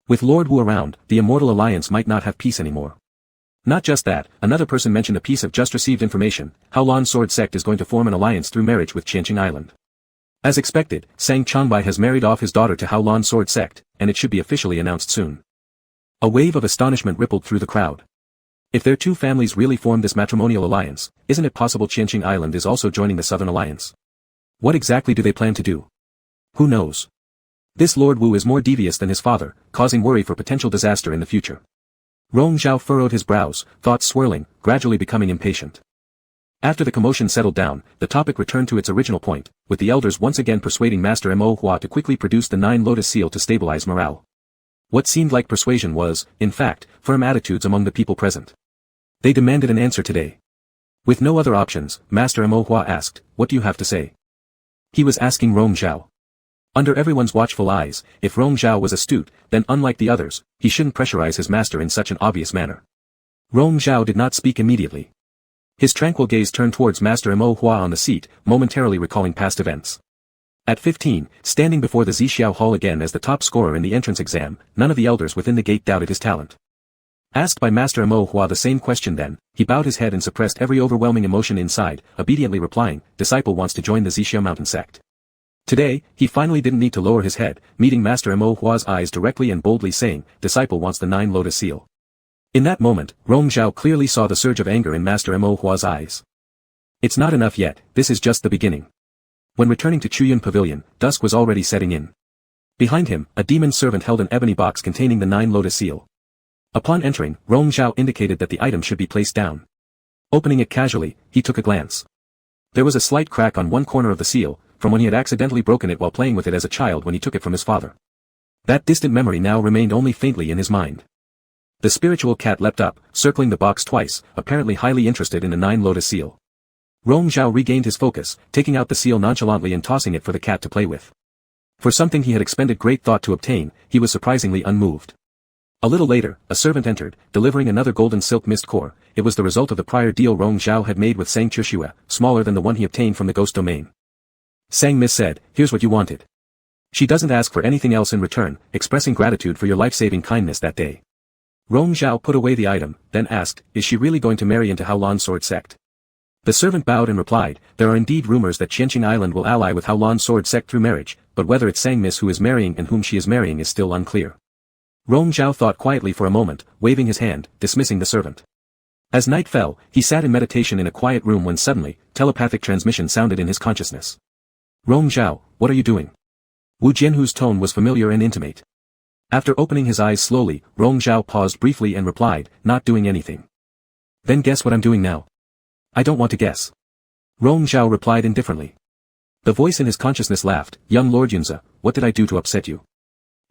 S1: With Lord Wu around, the Immortal Alliance might not have peace anymore. Not just that, another person mentioned a piece of just received information, how Lan Sword Sect is going to form an alliance through marriage with Qianqing Island. As expected, Sang Changbai has married off his daughter to Hao Lan Sword Sect, and it should be officially announced soon. A wave of astonishment rippled through the crowd. If their two families really formed this matrimonial alliance, isn't it possible Qianqing Island is also joining the Southern Alliance? What exactly do they plan to do? Who knows? This Lord Wu is more devious than his father, causing worry for potential disaster in the future. Rong Zhao furrowed his brows, thoughts swirling, gradually becoming impatient. After the commotion settled down, the topic returned to its original point, with the elders once again persuading Master Mo Hua to quickly produce the 9 lotus seal to stabilize morale. What seemed like persuasion was, in fact, firm attitudes among the people present. They demanded an answer today. With no other options, Master Mo Hua asked, "What do you have to say?" He was asking Rong Zhao. Under everyone's watchful eyes, if Rong Zhao was astute, then unlike the others, he shouldn't pressurize his master in such an obvious manner. Rong Zhao did not speak immediately. His tranquil gaze turned towards Master Mo Hua on the seat, momentarily recalling past events. At 15, standing before the Zixiao Hall again as the top scorer in the entrance exam, none of the elders within the gate doubted his talent. Asked by Master Mo Hua the same question then, he bowed his head and suppressed every overwhelming emotion inside, obediently replying, "Disciple wants to join the Zixiao Mountain sect." Today, he finally didn't need to lower his head, meeting Master Mo Hua's eyes directly and boldly saying, "Disciple wants the 9 lotus seal." In that moment, Rong Zhao clearly saw the surge of anger in Master Mo Hua's eyes. It's not enough yet, this is just the beginning. When returning to Chuyun Pavilion, dusk was already setting in. Behind him, a demon servant held an ebony box containing the 9 lotus seal. Upon entering, Rong Zhao indicated that the item should be placed down. Opening it casually, he took a glance. There was a slight crack on one corner of the seal, from when he had accidentally broken it while playing with it as a child when he took it from his father. That distant memory now remained only faintly in his mind. The spiritual cat leapt up, circling the box twice, apparently highly interested in the 9 lotus seal. Rong Zhao regained his focus, taking out the seal nonchalantly and tossing it for the cat to play with. For something he had expended great thought to obtain, he was surprisingly unmoved. A little later, a servant entered, delivering another golden silk mist core. It was the result of the prior deal Rong Zhao had made with Sang Chushue, smaller than the one he obtained from the ghost domain. Sang Miss said, "Here's what you wanted." She doesn't ask for anything else in return, expressing gratitude for your life-saving kindness that day. Rong Zhao put away the item, then asked, "Is she really going to marry into Hao Lan Sword Sect?" The servant bowed and replied, "There are indeed rumors that Qianqing Island will ally with Hao Lan Sword Sect through marriage, but whether it's Sang Miss who is marrying and whom she is marrying is still unclear." Rong Zhao thought quietly for a moment, waving his hand, dismissing the servant. As night fell, he sat in meditation in a quiet room when suddenly, telepathic transmission sounded in his consciousness. "Rong Zhao, what are you doing?" Wu Jianhu's tone was familiar and intimate. After opening his eyes slowly, Rong Zhao paused briefly and replied, "Not doing anything." "Then guess what I'm doing now." "I don't want to guess." Rong Zhao replied indifferently. The voice in his consciousness laughed, "Young Lord Yunze, what did I do to upset you?"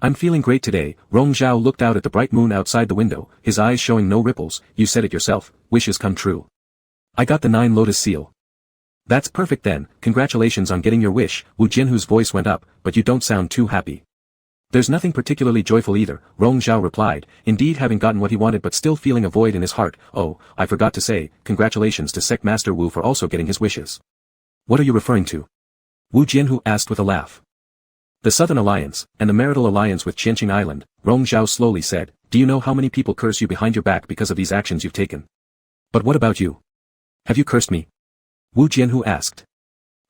S1: "I'm feeling great today." Rong Zhao looked out at the bright moon outside the window, his eyes showing no ripples. "You said it yourself, wishes come true. I got the 9 lotus seal." "That's perfect then, congratulations on getting your wish." Wu Jianhu's voice went up, "but you don't sound too happy." "There's nothing particularly joyful either," Rong Zhao replied, indeed having gotten what he wanted but still feeling a void in his heart. "Oh, I forgot to say, congratulations to Sect Master Wu for also getting his wishes." "What are you referring to?" Wu Jianhu asked with a laugh. "The Southern Alliance, and the marital alliance with Qianqing Island," Rong Zhao slowly said. "Do you know how many people curse you behind your back because of these actions you've taken?" "But what about you? Have you cursed me?" Wu Jianhu asked.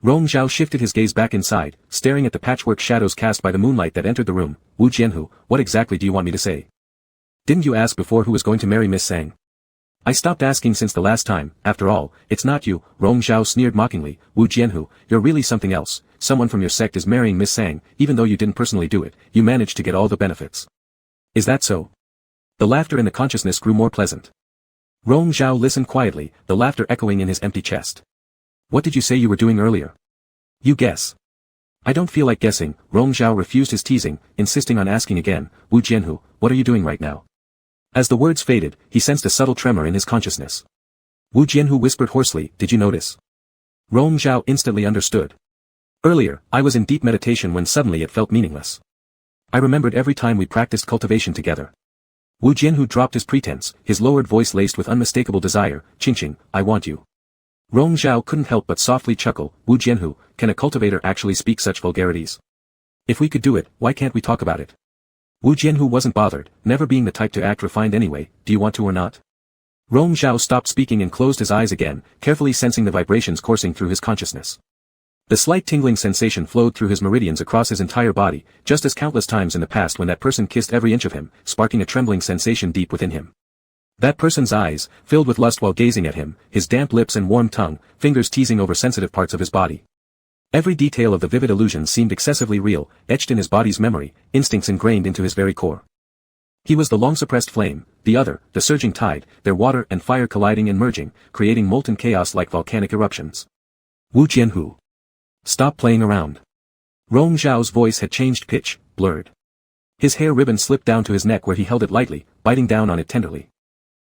S1: Rong Zhao shifted his gaze back inside, staring at the patchwork shadows cast by the moonlight that entered the room. "Wu Jianhu, what exactly do you want me to say? Didn't you ask before who was going to marry Miss Sang?" "I stopped asking since the last time. After all, it's not you." Rong Zhao sneered mockingly. "Wu Jianhu, you're really something else. Someone from your sect is marrying Miss Sang, even though you didn't personally do it, you managed to get all the benefits." "Is that so?" The laughter in the consciousness grew more pleasant. Rong Zhao listened quietly, the laughter echoing in his empty chest. "What did you say you were doing earlier?" "You guess." "I don't feel like guessing." Rong Zhao refused his teasing, insisting on asking again. "Wu Jianhu, what are you doing right now?" As the words faded, he sensed a subtle tremor in his consciousness. Wu Jianhu whispered hoarsely, "Did you notice?" Rong Zhao instantly understood. "Earlier, I was in deep meditation when suddenly it felt meaningless. I remembered every time we practiced cultivation together." Wu Jianhu dropped his pretense, his lowered voice laced with unmistakable desire. "Qingqing, I want you." Rong Zhao couldn't help but softly chuckle. "Wu Jianhu, can a cultivator actually speak such vulgarities? If we could do it, why can't we talk about it?" Wu Jianhu wasn't bothered, never being the type to act refined anyway. "Do you want to or not?" Rong Zhao stopped speaking and closed his eyes again, carefully sensing the vibrations coursing through his consciousness. The slight tingling sensation flowed through his meridians across his entire body, just as countless times in the past when that person kissed every inch of him, sparking a trembling sensation deep within him. That person's eyes, filled with lust while gazing at him, his damp lips and warm tongue, fingers teasing over sensitive parts of his body. Every detail of the vivid illusion seemed excessively real, etched in his body's memory, instincts ingrained into his very core. He was the long-suppressed flame, the other, the surging tide, their water and fire colliding and merging, creating molten chaos like volcanic eruptions. Wu Jianhu. Stop playing around. Rong Zhao's voice had changed pitch, blurred. His hair ribbon slipped down to his neck where he held it lightly, biting down on it tenderly.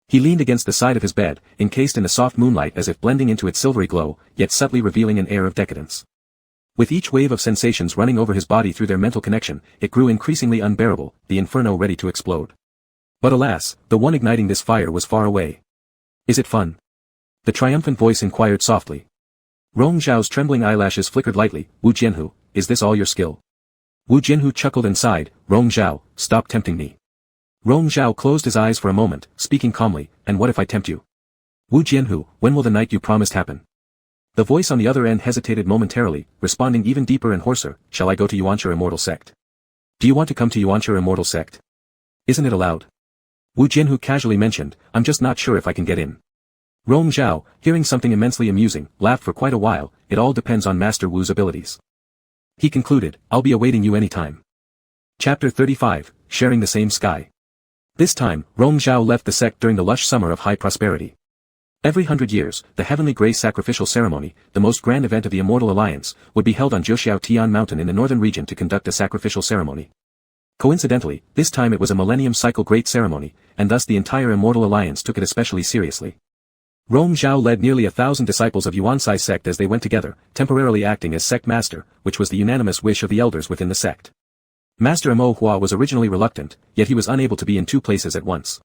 S1: He leaned against the side of his bed, encased in the soft moonlight as if blending into its silvery glow, yet subtly revealing an air of decadence. With each wave of sensations running over his body through their mental connection, it grew increasingly unbearable, the inferno ready to explode. But alas, the one igniting this fire was far away. Is it fun? The triumphant voice inquired softly. Rong Zhao's trembling eyelashes flickered lightly. Wu Jianhu, is this all your skill? Wu Jianhu chuckled and sighed. Rong Zhao, stop tempting me. Rong Zhao closed his eyes for a moment, speaking calmly, and what if I tempt you? Wu Jianhu, when will the night you promised happen? The voice on the other end hesitated momentarily, responding even deeper and hoarser. Shall I go to Yuancher Immortal Sect? Do you want to come to Yuancher Immortal Sect? Isn't it allowed? Wu Jianhu casually mentioned, I'm just not sure if I can get in. Rong Zhao, hearing something immensely amusing, laughed for quite a while. It all depends on Master Wu's abilities. He concluded, I'll be awaiting you anytime. Chapter 35, Sharing the Same Sky. This time, Rong Zhao left the sect during the lush summer of high prosperity. Every 100 years, the Heavenly Grace Sacrificial Ceremony, the most grand event of the Immortal Alliance, would be held on Jiuxiao Tian Mountain in the northern region to conduct a sacrificial ceremony. Coincidentally, this time it was a Millennium Cycle Great Ceremony, and thus the entire Immortal Alliance took it especially seriously. Rong Zhao led nearly 1,000 disciples of Yuansai sect as they went together, temporarily acting as sect master, which was the unanimous wish of the elders within the sect. Master Mo Hua was originally reluctant, yet he was unable to be in two places at once.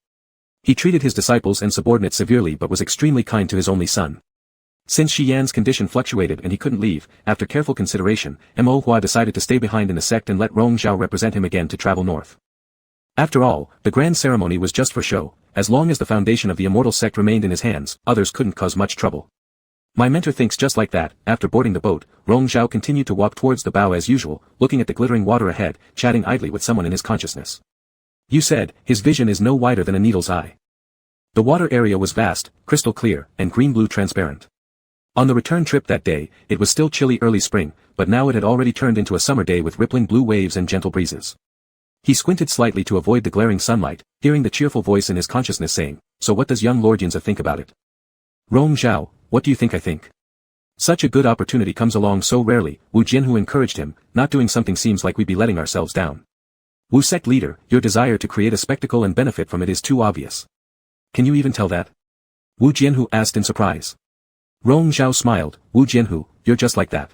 S1: He treated his disciples and subordinates severely but was extremely kind to his only son. Since Shi Yan's condition fluctuated and he couldn't leave, after careful consideration, Mo Hua decided to stay behind in the sect and let Rong Zhao represent him again to travel north. After all, the grand ceremony was just for show. As long as the foundation of the immortal sect remained in his hands, others couldn't cause much trouble. My mentor thinks just like that. After boarding the boat, Rong Zhao continued to walk towards the bow as usual, looking at the glittering water ahead, chatting idly with someone in his consciousness. You said, his vision is no wider than a needle's eye. The water area was vast, crystal clear, and green-blue transparent. On the return trip that day, it was still chilly early spring, but now it had already turned into a summer day with rippling blue waves and gentle breezes. He squinted slightly to avoid the glaring sunlight, hearing the cheerful voice in his consciousness saying, so what does young Lord Yunzi think about it? Rong Zhao, what do you think I think? Such a good opportunity comes along so rarely. Wu Jianhu encouraged him, not doing something seems like we'd be letting ourselves down. Wu sect leader, your desire to create a spectacle and benefit from it is too obvious. Can you even tell that? Wu Jianhu asked in surprise. Rong Zhao smiled. Wu Jianhu, you're just like that.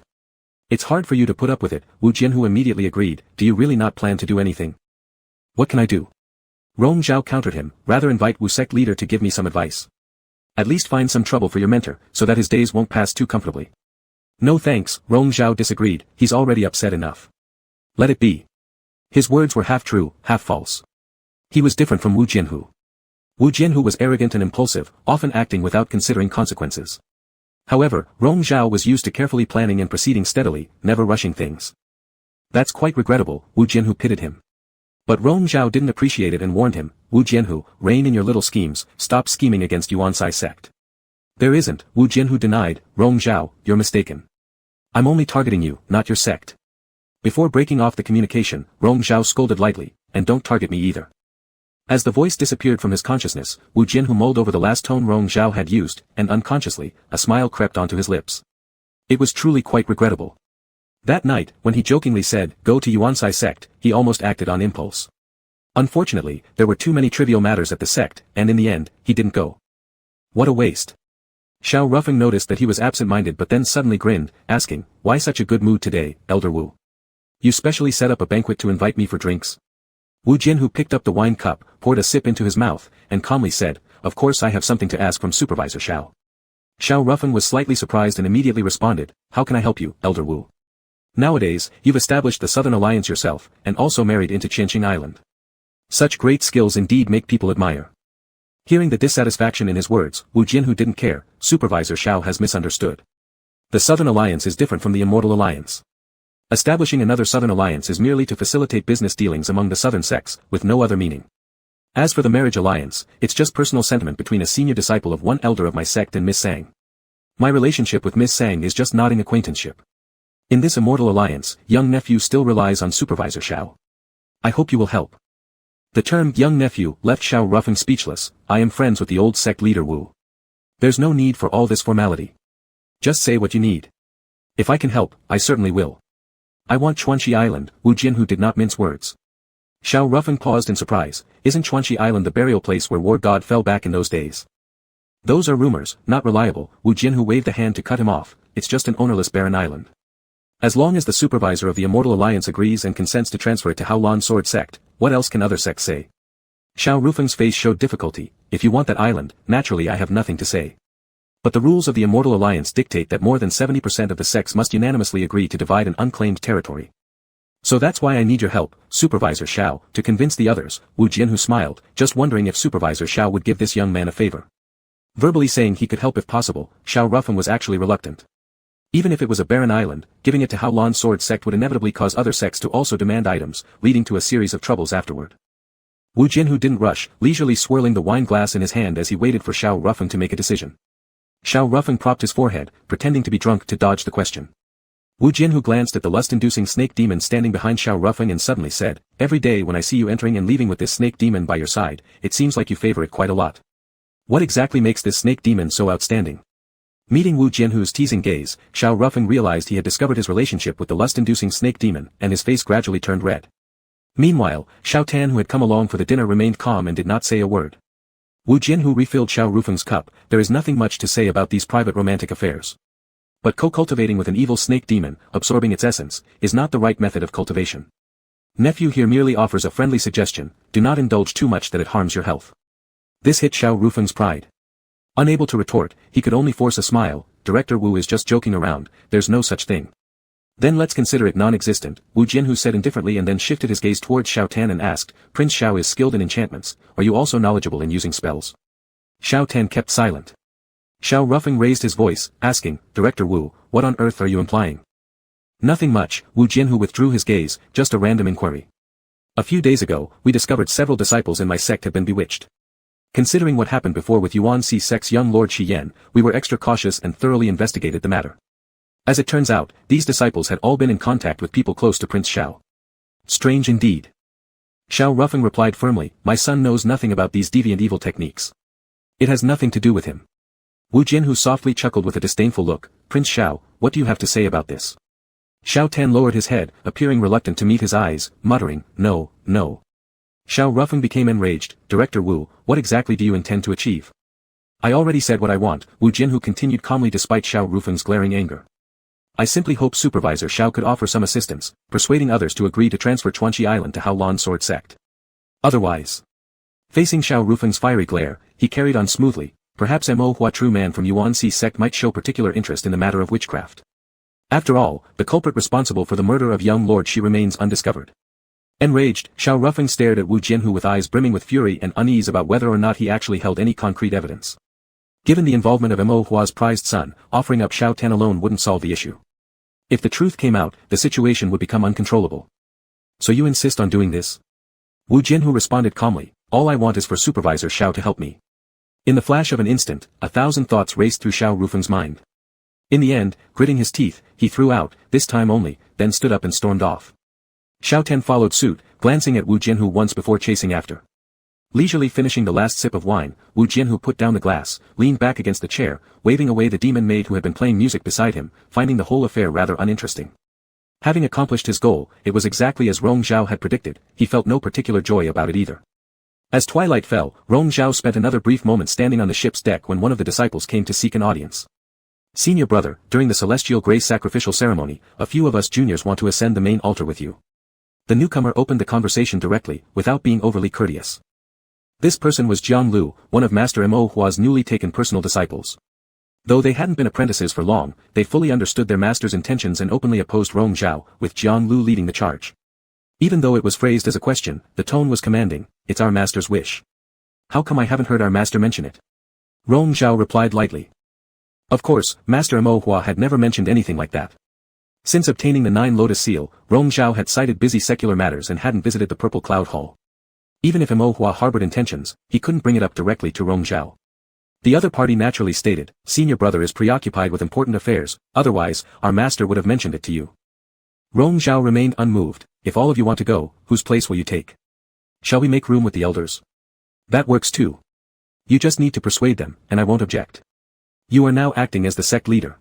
S1: It's hard for you to put up with it. Wu Jianhu immediately agreed. Do you really not plan to do anything? What can I do? Rong Zhao countered him, rather invite Wu sect leader to give me some advice. At least find some trouble for your mentor, so that his days won't pass too comfortably. No thanks, Rong Zhao disagreed, he's already upset enough. Let it be. His words were half true, half false. He was different from Wu Jianhu. Wu Jianhu was arrogant and impulsive, often acting without considering consequences. However, Rong Zhao was used to carefully planning and proceeding steadily, never rushing things. That's quite regrettable, Wu Jianhu pitied him. But Rong Zhao didn't appreciate it and warned him, Wu Jianhu, rein in your little schemes, stop scheming against Yuansai sect. There isn't, Wu Jianhu denied. Rong Zhao, you're mistaken. I'm only targeting you, not your sect. Before breaking off the communication, Rong Zhao scolded lightly, and don't target me either. As the voice disappeared from his consciousness, Wu Jianhu mulled over the last tone Rong Zhao had used, and unconsciously, a smile crept onto his lips. It was truly quite regrettable. That night, when he jokingly said, go to Yuansai sect, he almost acted on impulse. Unfortunately, there were too many trivial matters at the sect, and in the end, he didn't go. What a waste. Xiao Rufeng noticed that he was absent-minded but then suddenly grinned, asking, why such a good mood today, Elder Wu? You specially set up a banquet to invite me for drinks? Wu Jianhu picked up the wine cup, poured a sip into his mouth, and calmly said, of course I have something to ask from Supervisor Xiao. Xiao Rufeng was slightly surprised and immediately responded, how can I help you, Elder Wu? Nowadays, you've established the Southern Alliance yourself, and also married into Qianqing Island. Such great skills indeed make people admire. Hearing the dissatisfaction in his words, Wu Jianhu didn't care. Supervisor Xiao has misunderstood. The Southern Alliance is different from the Immortal Alliance. Establishing another Southern Alliance is merely to facilitate business dealings among the Southern sects, with no other meaning. As for the marriage alliance, it's just personal sentiment between a senior disciple of one elder of my sect and Miss Sang. My relationship with Miss Sang is just nodding acquaintanceship. In this Immortal Alliance, young nephew still relies on Supervisor Xiao. I hope you will help. The term young nephew left Xiao Ruffing speechless. I am friends with the old sect leader Wu. There's no need for all this formality. Just say what you need. If I can help, I certainly will. I want Chuanxi Island. Wu Jianhu did not mince words. Xiao Ruffing paused in surprise. Isn't Chuanxi Island the burial place where war god fell back in those days? Those are rumors, not reliable. Wu Jianhu waved a hand to cut him off. It's just an ownerless barren island. As long as the supervisor of the Immortal Alliance agrees and consents to transfer it to Haolan Sword Sect, what else can other sects say? Xiao Rufeng's face showed difficulty. If you want that island, naturally I have nothing to say. But the rules of the Immortal Alliance dictate that more than 70% of the sects must unanimously agree to divide an unclaimed territory. So that's why I need your help, Supervisor Xiao, to convince the others. Wu Jianhu smiled, just wondering if Supervisor Xiao would give this young man a favor. Verbally saying he could help if possible, Xiao Rufeng was actually reluctant. Even if it was a barren island, giving it to Haolan Sword Sect would inevitably cause other sects to also demand items, leading to a series of troubles afterward. Wu Jianhu didn't rush, leisurely swirling the wine glass in his hand as he waited for Xiao Rufeng to make a decision. Xiao Rufeng propped his forehead, pretending to be drunk to dodge the question. Wu Jianhu glanced at the lust-inducing snake demon standing behind Xiao Rufeng and suddenly said, "Every day when I see you entering and leaving with this snake demon by your side, it seems like you favor it quite a lot. What exactly makes this snake demon so outstanding?" Meeting Wu Jianhu's teasing gaze, Xiao Rufeng realized he had discovered his relationship with the lust-inducing snake demon, and his face gradually turned red. Meanwhile, Xiao Tan, who had come along for the dinner, remained calm and did not say a word. Wu Jianhu refilled Xiao Rufeng's cup. There is nothing much to say about these private romantic affairs. But co-cultivating with an evil snake demon, absorbing its essence, is not the right method of cultivation. Nephew here merely offers a friendly suggestion: do not indulge too much that it harms your health. This hit Xiao Rufeng's pride. Unable to retort, he could only force a smile. Director Wu is just joking around, there's no such thing. Then let's consider it non-existent, Wu Jianhu said indifferently, and then shifted his gaze towards Xiao Tan and asked, Prince Xiao is skilled in enchantments, are you also knowledgeable in using spells? Xiao Tan kept silent. Xiao Rufeng raised his voice, asking, Director Wu, what on earth are you implying? Nothing much, Wu Jianhu withdrew his gaze, just a random inquiry. A few days ago, we discovered several disciples in my sect have been bewitched. Considering what happened before with Yuan Si Sect's young Lord Shi Yan, we were extra cautious and thoroughly investigated the matter. As it turns out, these disciples had all been in contact with people close to Prince Xiao. Strange indeed. Xiao Rufeng replied firmly, my son knows nothing about these deviant evil techniques. It has nothing to do with him. Wu Jianhu softly chuckled with a disdainful look, Prince Xiao, what do you have to say about this? Xiao Tan lowered his head, appearing reluctant to meet his eyes, muttering, no, no. Xiao Rufeng became enraged, Director Wu, what exactly do you intend to achieve? I already said what I want, Wu Jianhu continued calmly despite Xiao Rufeng's glaring anger. I simply hope Supervisor Xiao could offer some assistance, persuading others to agree to transfer Chuanxi Island to Haolan Sword Sect. Otherwise. Facing Xiao Rufeng's fiery glare, he carried on smoothly, perhaps Mo Hua True Man from Yuan Si Sect might show particular interest in the matter of witchcraft. After all, the culprit responsible for the murder of young Lord Shi remains undiscovered. Enraged, Xiao Rufeng stared at Wu Jianhu with eyes brimming with fury and unease about whether or not he actually held any concrete evidence. Given the involvement of Mo Hua's prized son, offering up Xiao Tan alone wouldn't solve the issue. If the truth came out, the situation would become uncontrollable. So you insist on doing this? Wu Jianhu responded calmly, all I want is for Supervisor Xiao to help me. In the flash of an instant, 1,000 thoughts raced through Xiao Rufeng's mind. In the end, gritting his teeth, he threw out, this time only, then stood up and stormed off. Xiao Tan followed suit, glancing at Wu Jianhu once before chasing after. Leisurely finishing the last sip of wine, Wu Jianhu put down the glass, leaned back against the chair, waving away the demon maid who had been playing music beside him, finding the whole affair rather uninteresting. Having accomplished his goal, it was exactly as Rong Zhao had predicted, he felt no particular joy about it either. As twilight fell, Rong Zhao spent another brief moment standing on the ship's deck when one of the disciples came to seek an audience. Senior brother, during the Celestial Grace sacrificial ceremony, a few of us juniors want to ascend the main altar with you. The newcomer opened the conversation directly, without being overly courteous. This person was Jiang Lu, one of Master Mo Hua's newly taken personal disciples. Though they hadn't been apprentices for long, they fully understood their master's intentions and openly opposed Rong Zhao, with Jiang Lu leading the charge. Even though it was phrased as a question, the tone was commanding, it's our master's wish. How come I haven't heard our master mention it? Rong Zhao replied lightly. Of course, Master Mo Hua had never mentioned anything like that. Since obtaining the 9 Lotus Seal, Rong Zhao had cited busy secular matters and hadn't visited the Purple Cloud Hall. Even if Mo Hua harbored intentions, he couldn't bring it up directly to Rong Zhao. The other party naturally stated, "Senior brother is preoccupied with important affairs, otherwise, our master would have mentioned it to you." Rong Zhao remained unmoved. "If all of you want to go, whose place will you take? Shall we make room with the elders?" "That works too. You just need to persuade them, and I won't object. You are now acting as the sect leader.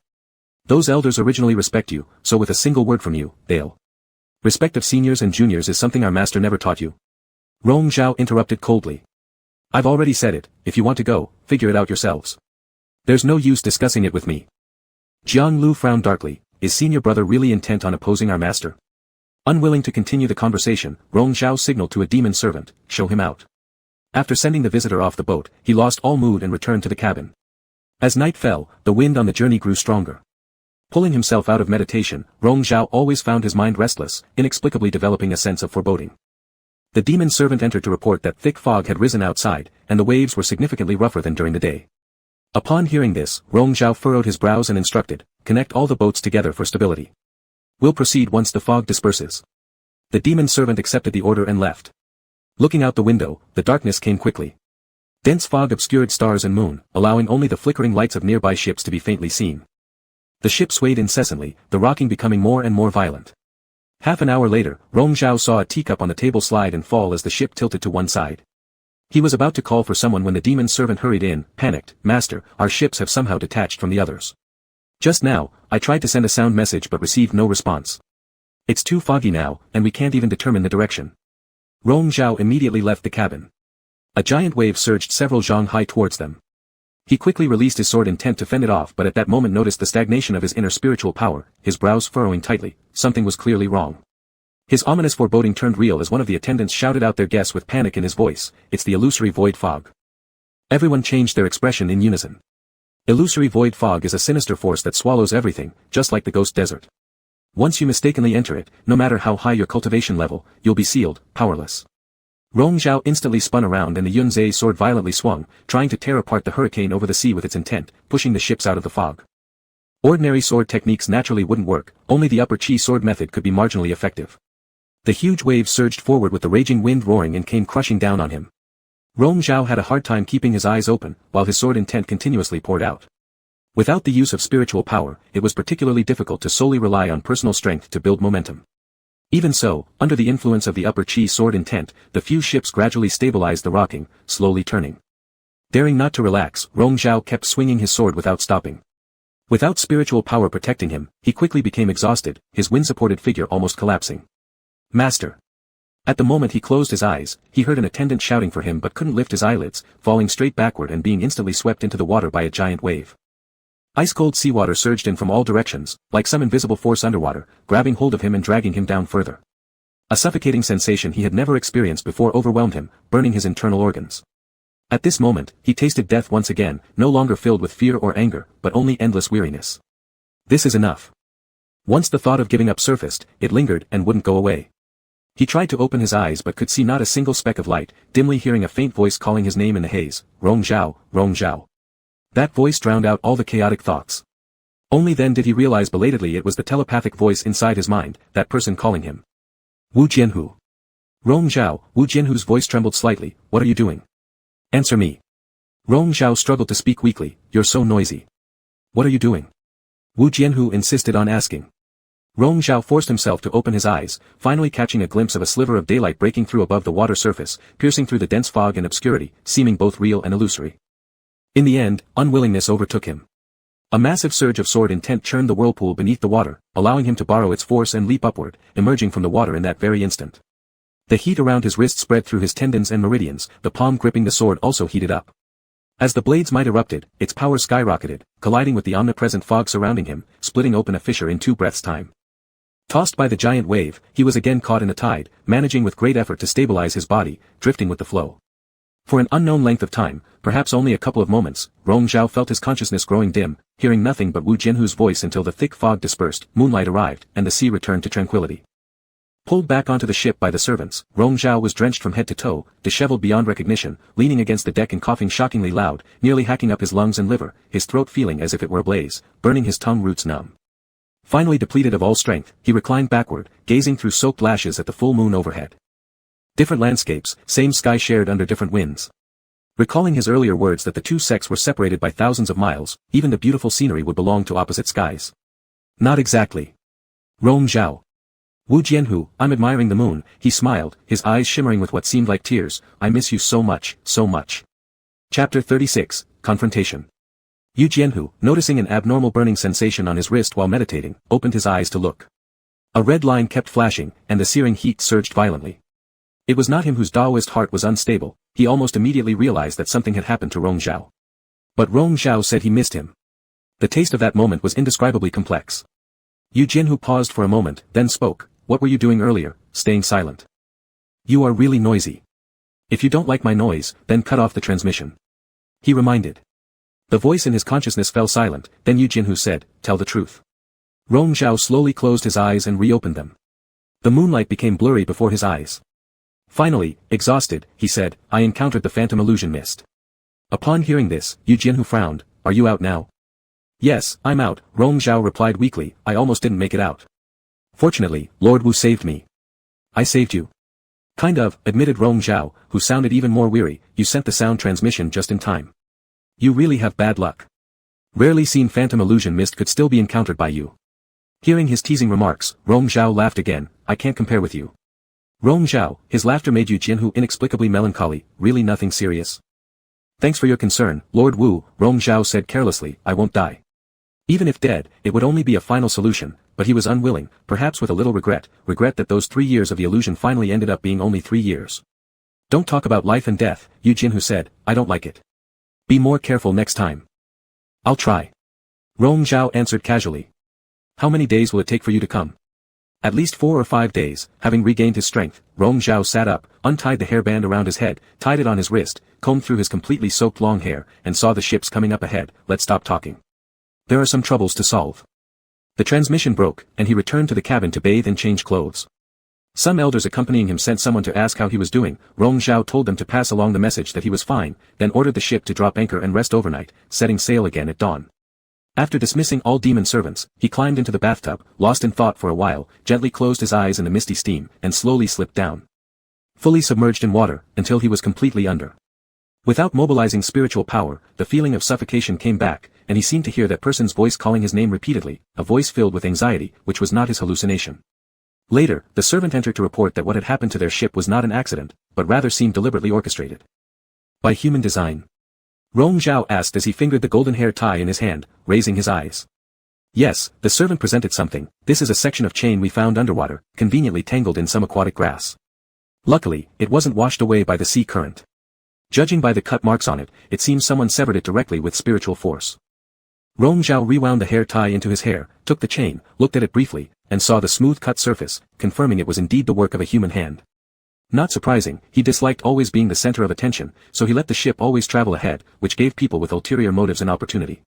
S1: Those elders originally respect you, so with a single word from you, they'll. Respect of seniors and juniors is something our master never taught you." Rong Zhao interrupted coldly. "I've already said it, if you want to go, figure it out yourselves. There's no use discussing it with me." Jiang Lu frowned darkly. Is senior brother really intent on opposing our master? Unwilling to continue the conversation, Rong Zhao signaled to a demon servant, "Show him out." After sending the visitor off the boat, he lost all mood and returned to the cabin. As night fell, the wind on the journey grew stronger. Pulling himself out of meditation, Rong Zhao always found his mind restless, inexplicably developing a sense of foreboding. The demon servant entered to report that thick fog had risen outside, and the waves were significantly rougher than during the day. Upon hearing this, Rong Zhao furrowed his brows and instructed, "Connect all the boats together for stability. We'll proceed once the fog disperses." The demon servant accepted the order and left. Looking out the window, the darkness came quickly. Dense fog obscured stars and moon, allowing only the flickering lights of nearby ships to be faintly seen. The ship swayed incessantly, the rocking becoming more and more violent. Half an hour later, Rong Zhao saw a teacup on the table slide and fall as the ship tilted to one side. He was about to call for someone when the demon servant hurried in, panicked, "Master, our ships have somehow detached from the others. Just now, I tried to send a sound message but received no response. It's too foggy now, and we can't even determine the direction." Rong Zhao immediately left the cabin. A giant wave surged several zhang high towards them. He quickly released his sword intent to fend it off, but at that moment noticed the stagnation of his inner spiritual power, his brows furrowing tightly. Something was clearly wrong. His ominous foreboding turned real as one of the attendants shouted out their guess with panic in his voice, "It's the illusory void fog." Everyone changed their expression in unison. Illusory void fog is a sinister force that swallows everything, just like the ghost desert. Once you mistakenly enter it, no matter how high your cultivation level, you'll be sealed, powerless. Rong Zhao instantly spun around and the Yunzei sword violently swung, trying to tear apart the hurricane over the sea with its intent, pushing the ships out of the fog. Ordinary sword techniques naturally wouldn't work, only the upper chi sword method could be marginally effective. The huge waves surged forward with the raging wind roaring and came crushing down on him. Rong Zhao had a hard time keeping his eyes open, while his sword intent continuously poured out. Without the use of spiritual power, it was particularly difficult to solely rely on personal strength to build momentum. Even so, under the influence of the upper chi sword intent, the few ships gradually stabilized the rocking, slowly turning. Daring not to relax, Rong Zhao kept swinging his sword without stopping. Without spiritual power protecting him, he quickly became exhausted, his wind-supported figure almost collapsing. "Master!" At the moment he closed his eyes, he heard an attendant shouting for him but couldn't lift his eyelids, falling straight backward and being instantly swept into the water by a giant wave. Ice-cold seawater surged in from all directions, like some invisible force underwater, grabbing hold of him and dragging him down further. A suffocating sensation he had never experienced before overwhelmed him, burning his internal organs. At this moment, he tasted death once again, no longer filled with fear or anger, but only endless weariness. This is enough. Once the thought of giving up surfaced, it lingered and wouldn't go away. He tried to open his eyes but could see not a single speck of light, dimly hearing a faint voice calling his name in the haze, "Rong Zhao, Rong Zhao." That voice drowned out all the chaotic thoughts. Only then did he realize belatedly it was the telepathic voice inside his mind, that person calling him. "Wu Jianhu." "Rong Zhao." Wu Jianhu's voice trembled slightly, "What are you doing? Answer me." Rong Zhao struggled to speak weakly, "You're so noisy. What are you doing?" Wu Jianhu insisted on asking. Rong Zhao forced himself to open his eyes, finally catching a glimpse of a sliver of daylight breaking through above the water surface, piercing through the dense fog and obscurity, seeming both real and illusory. In the end, unwillingness overtook him. A massive surge of sword intent churned the whirlpool beneath the water, allowing him to borrow its force and leap upward, emerging from the water in that very instant. The heat around his wrist spread through his tendons and meridians, the palm gripping the sword also heated up. As the blade's might erupted, its power skyrocketed, colliding with the omnipresent fog surrounding him, splitting open a fissure in 2 breaths' time. Tossed by the giant wave, he was again caught in a tide, managing with great effort to stabilize his body, drifting with the flow. For an unknown length of time, perhaps only a couple of moments, Rong Zhao felt his consciousness growing dim, hearing nothing but Wu Jianhu's voice until the thick fog dispersed, moonlight arrived, and the sea returned to tranquility. Pulled back onto the ship by the servants, Rong Zhao was drenched from head to toe, disheveled beyond recognition, leaning against the deck and coughing shockingly loud, nearly hacking up his lungs and liver, his throat feeling as if it were ablaze, burning his tongue roots numb. Finally depleted of all strength, he reclined backward, gazing through soaked lashes at the full moon overhead. Different landscapes, same sky shared under different winds. Recalling his earlier words that the two sects were separated by thousands of miles, even the beautiful scenery would belong to opposite skies. Not exactly. Rong Zhao. Wu Jianhu, I'm admiring the moon, he smiled, his eyes shimmering with what seemed like tears, I miss you so much, so much. Chapter 36, Confrontation. Wu Jianhu, noticing an abnormal burning sensation on his wrist while meditating, opened his eyes to look. A red line kept flashing, and the searing heat surged violently. It was not him whose Taoist heart was unstable, he almost immediately realized that something had happened to Rong Zhao. But Rong Zhao said he missed him. The taste of that moment was indescribably complex. Wu Jianhu paused for a moment, then spoke. What were you doing earlier, staying silent? You are really noisy. If you don't like my noise, then cut off the transmission. He reminded. The voice in his consciousness fell silent, then Wu Jianhu said, tell the truth. Rong Zhao slowly closed his eyes and reopened them. The moonlight became blurry before his eyes. Finally, exhausted, he said, I encountered the phantom illusion mist. Upon hearing this, Wu Jianhu frowned, are you out now? Yes, I'm out, Rong Zhao replied weakly, I almost didn't make it out. Fortunately, Lord Wu saved me. I saved you. Kind of, admitted Rong Zhao, who sounded even more weary, you sent the sound transmission just in time. You really have bad luck. Rarely seen phantom illusion mist could still be encountered by you. Hearing his teasing remarks, Rong Zhao laughed again, I can't compare with you. Rong Zhao, his laughter made Wu Jianhu inexplicably melancholy, really nothing serious. Thanks for your concern, Lord Wu, Rong Zhao said carelessly, I won't die. Even if dead, it would only be a final solution, but he was unwilling, perhaps with a little regret that those 3 years of the illusion finally ended up being only 3 years. Don't talk about life and death, Wu Jianhu said, I don't like it. Be more careful next time. I'll try. Rong Zhao answered casually. How many days will it take for you to come? At least 4 or 5 days, having regained his strength, Rong Zhao sat up, untied the hairband around his head, tied it on his wrist, combed through his completely soaked long hair, and saw the ships coming up ahead, let's stop talking. There are some troubles to solve. The transmission broke, and he returned to the cabin to bathe and change clothes. Some elders accompanying him sent someone to ask how he was doing, Rong Zhao told them to pass along the message that he was fine, then ordered the ship to drop anchor and rest overnight, setting sail again at dawn. After dismissing all demon servants, he climbed into the bathtub, lost in thought for a while, gently closed his eyes in the misty steam, and slowly slipped down. Fully submerged in water, until he was completely under. Without mobilizing spiritual power, the feeling of suffocation came back, and he seemed to hear that person's voice calling his name repeatedly, a voice filled with anxiety, which was not his hallucination. Later, the servant entered to report that what had happened to their ship was not an accident, but rather seemed deliberately orchestrated. By human design? Rong Zhao asked as he fingered the golden hair tie in his hand, raising his eyes. Yes, the servant presented something, this is a section of chain we found underwater, conveniently tangled in some aquatic grass. Luckily, it wasn't washed away by the sea current. Judging by the cut marks on it, it seems someone severed it directly with spiritual force. Rong Zhao rewound the hair tie into his hair, took the chain, looked at it briefly, and saw the smooth cut surface, confirming it was indeed the work of a human hand. Not surprising, he disliked always being the center of attention, so he let the ship always travel ahead, which gave people with ulterior motives an opportunity.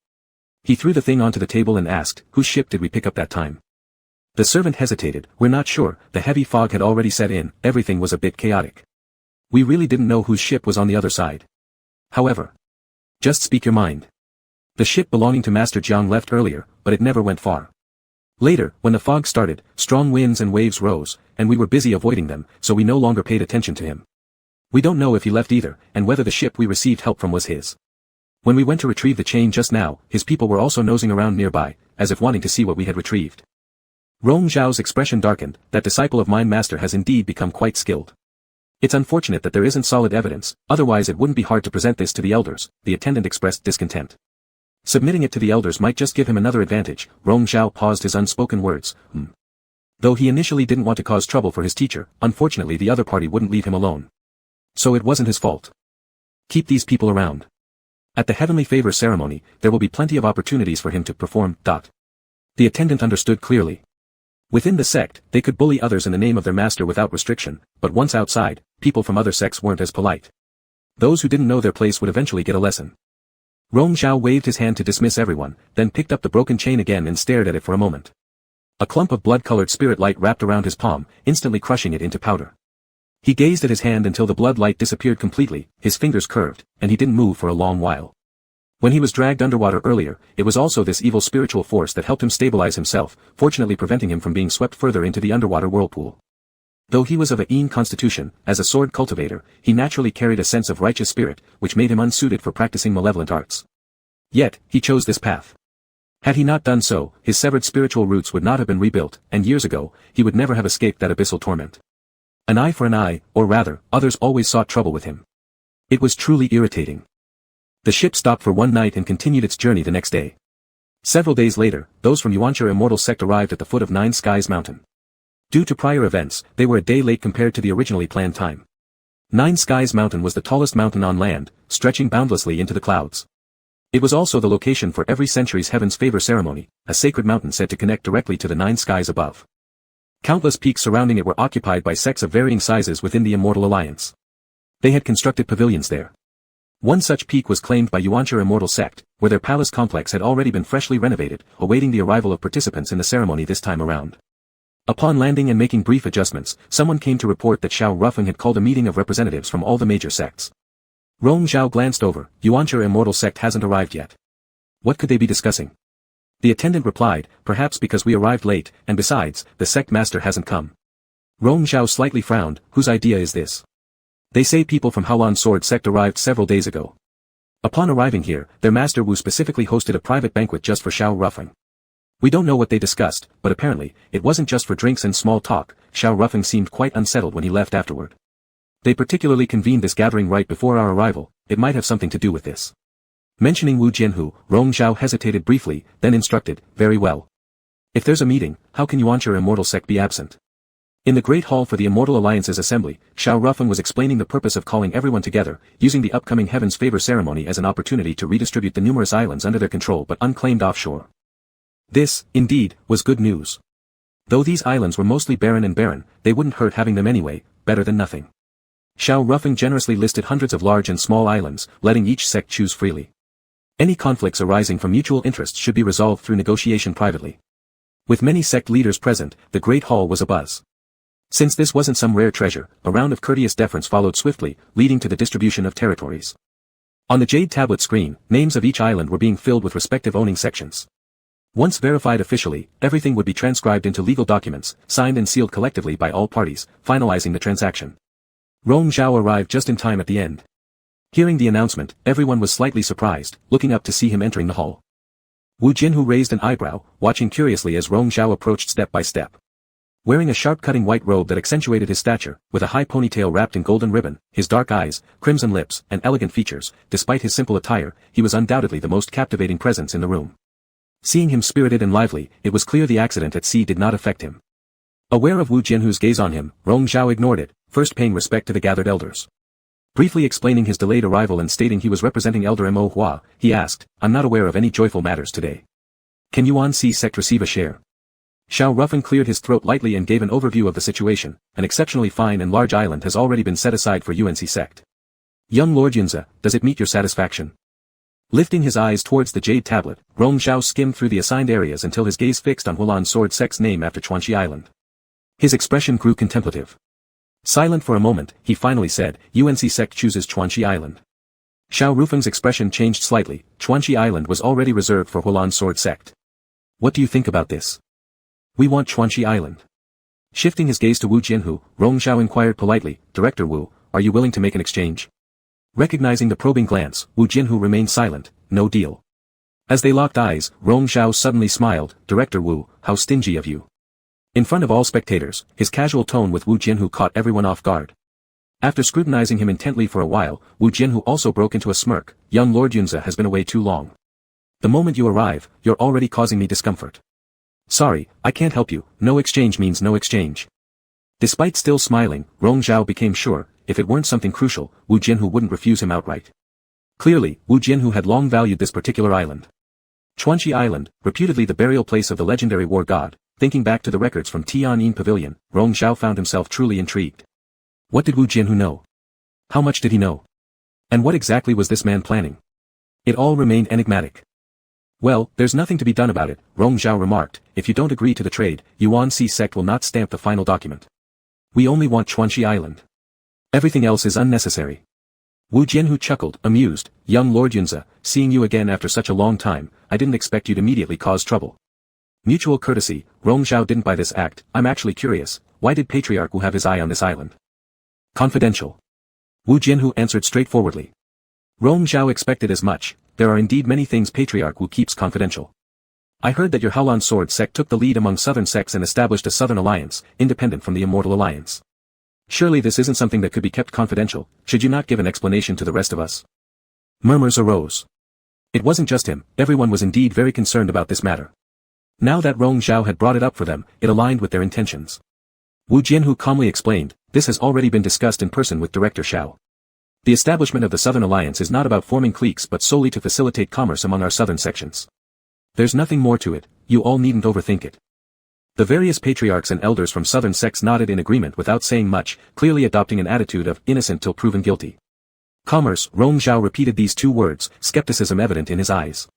S1: He threw the thing onto the table and asked, whose ship did we pick up that time? The servant hesitated, we're not sure, the heavy fog had already set in, everything was a bit chaotic. We really didn't know whose ship was on the other side. However. Just speak your mind. The ship belonging to Master Jiang left earlier, but it never went far. Later, when the fog started, strong winds and waves rose, and we were busy avoiding them, so we no longer paid attention to him. We don't know if he left either, and whether the ship we received help from was his. When we went to retrieve the chain just now, his people were also nosing around nearby, as if wanting to see what we had retrieved. Rong Zhao's expression darkened, that disciple of mine master has indeed become quite skilled. It's unfortunate that there isn't solid evidence, otherwise it wouldn't be hard to present this to the elders, the attendant expressed discontent. Submitting it to the elders might just give him another advantage, Rong Zhao paused his unspoken words, Though he initially didn't want to cause trouble for his teacher, unfortunately the other party wouldn't leave him alone. So it wasn't his fault. Keep these people around. At the heavenly favor ceremony, there will be plenty of opportunities for him to perform. The attendant understood clearly. Within the sect, they could bully others in the name of their master without restriction, but once outside, people from other sects weren't as polite. Those who didn't know their place would eventually get a lesson. Rong Zhao waved his hand to dismiss everyone, then picked up the broken chain again and stared at it for a moment. A clump of blood-colored spirit light wrapped around his palm, instantly crushing it into powder. He gazed at his hand until the blood light disappeared completely, his fingers curved, and he didn't move for a long while. When he was dragged underwater earlier, it was also this evil spiritual force that helped him stabilize himself, fortunately preventing him from being swept further into the underwater whirlpool. Though he was of a keen constitution, as a sword cultivator, he naturally carried a sense of righteous spirit, which made him unsuited for practicing malevolent arts. Yet, he chose this path. Had he not done so, his severed spiritual roots would not have been rebuilt, and years ago, he would never have escaped that abyssal torment. An eye for an eye, or rather, others always sought trouble with him. It was truly irritating. The ship stopped for one night and continued its journey the next day. Several days later, those from Yuancha Immortal Sect arrived at the foot of Nine Skies Mountain. Due to prior events, they were a day late compared to the originally planned time. Nine Skies Mountain was the tallest mountain on land, stretching boundlessly into the clouds. It was also the location for every century's Heaven's Favor ceremony, a sacred mountain said to connect directly to the nine skies above. Countless peaks surrounding it were occupied by sects of varying sizes within the Immortal Alliance. They had constructed pavilions there. One such peak was claimed by Yuancha Immortal Sect, where their palace complex had already been freshly renovated, awaiting the arrival of participants in the ceremony this time around. Upon landing and making brief adjustments, someone came to report that Xiao Rufeng had called a meeting of representatives from all the major sects. Rong Zhao glanced over. Yuancha Immortal Sect hasn't arrived yet. What could they be discussing? The attendant replied, perhaps because we arrived late, and besides, the sect master hasn't come. Rong Zhao slightly frowned. Whose idea is this? They say people from Haolan Sword Sect arrived several days ago. Upon arriving here, their master Wu specifically hosted a private banquet just for Xiao Rufeng. We don't know what they discussed, but apparently, it wasn't just for drinks and small talk. Xiao Rufeng seemed quite unsettled when he left afterward. They particularly convened this gathering right before our arrival. It might have something to do with this. Mentioning Wu Jianhu, Rong Zhao hesitated briefly, then instructed, very well. If there's a meeting, how can Yuancha Immortal Sect be absent? In the Great Hall for the Immortal Alliance's assembly, Xiao Rufeng was explaining the purpose of calling everyone together, using the upcoming Heaven's Favor ceremony as an opportunity to redistribute the numerous islands under their control but unclaimed offshore. This, indeed, was good news. Though these islands were mostly barren, they wouldn't hurt having them anyway, better than nothing. Xiao Rufeng generously listed hundreds of large and small islands, letting each sect choose freely. Any conflicts arising from mutual interests should be resolved through negotiation privately. With many sect leaders present, the Great Hall was abuzz. Since this wasn't some rare treasure, a round of courteous deference followed swiftly, leading to the distribution of territories. On the jade tablet screen, names of each island were being filled with respective owning sections. Once verified officially, everything would be transcribed into legal documents, signed and sealed collectively by all parties, finalizing the transaction. Rong Zhao arrived just in time at the end. Hearing the announcement, everyone was slightly surprised, looking up to see him entering the hall. Wu Jianhu raised an eyebrow, watching curiously as Rong Zhao approached step by step. Wearing a sharp-cutting white robe that accentuated his stature, with a high ponytail wrapped in golden ribbon, his dark eyes, crimson lips, and elegant features, despite his simple attire, he was undoubtedly the most captivating presence in the room. Seeing him spirited and lively, it was clear the accident at sea did not affect him. Aware of Wu Jianhu's gaze on him, Rong Zhao ignored it, first paying respect to the gathered elders. Briefly explaining his delayed arrival and stating he was representing Elder Mo Hua, he asked, I'm not aware of any joyful matters today. Can Yuan Si Sect receive a share? Xiao Rufeng cleared his throat lightly and gave an overview of the situation. An exceptionally fine and large island has already been set aside for UNC Sect. Young Lord Yunze, does it meet your satisfaction? Lifting his eyes towards the jade tablet, Rong Zhao skimmed through the assigned areas until his gaze fixed on Haolan Sword Sect's name after Chuanxi Island. His expression grew contemplative. Silent for a moment, he finally said, UNC Sect chooses Chuanxi Island. Xiao Rufeng's expression changed slightly. Chuanxi Island was already reserved for Haolan Sword Sect. What do you think about this? We want Chuanxi Island. Shifting his gaze to Wu Jianhu, Rong Zhao inquired politely, Director Wu, are you willing to make an exchange? Recognizing the probing glance, Wu Jianhu remained silent, no deal. As they locked eyes, Rong Zhao suddenly smiled, Director Wu, how stingy of you. In front of all spectators, his casual tone with Wu Jianhu caught everyone off guard. After scrutinizing him intently for a while, Wu Jianhu also broke into a smirk, Young Lord Yunze has been away too long. The moment you arrive, you're already causing me discomfort. Sorry, I can't help you, no exchange means no exchange. Despite still smiling, Rong Zhao became sure, if it weren't something crucial, Wu Jianhu wouldn't refuse him outright. Clearly, Wu Jianhu had long valued this particular island. Chuanxi Island, reputedly the burial place of the legendary war god, thinking back to the records from Tian'in Pavilion, Rong Zhao found himself truly intrigued. What did Wu Jianhu know? How much did he know? And what exactly was this man planning? It all remained enigmatic. Well, there's nothing to be done about it, Rong Zhao remarked. If you don't agree to the trade, Yuan Si sect will not stamp the final document. We only want Chuanxi Island. Everything else is unnecessary. Wu Jianhu chuckled, amused. Young Lord Yunze, seeing you again after such a long time, I didn't expect you to immediately cause trouble. Mutual courtesy, Rong Zhao didn't buy this act. I'm actually curious, why did Patriarch Wu have his eye on this island? Confidential. Wu Jianhu answered straightforwardly. Rong Zhao expected as much. There are indeed many things Patriarch Wu keeps confidential. I heard that your Haolan Sword sect took the lead among southern sects and established a southern alliance, independent from the Immortal Alliance. Surely this isn't something that could be kept confidential. Should you not give an explanation to the rest of us? Murmurs arose. It wasn't just him, everyone was indeed very concerned about this matter. Now that Rong Zhao had brought it up for them, it aligned with their intentions. Wu Jianhu calmly explained, this has already been discussed in person with Director Xiao. The establishment of the Southern Alliance is not about forming cliques but solely to facilitate commerce among our southern sections. There's nothing more to it, you all needn't overthink it. The various patriarchs and elders from southern sects nodded in agreement without saying much, clearly adopting an attitude of innocent till proven guilty. Commerce, Rong Zhao repeated these two words, skepticism evident in his eyes.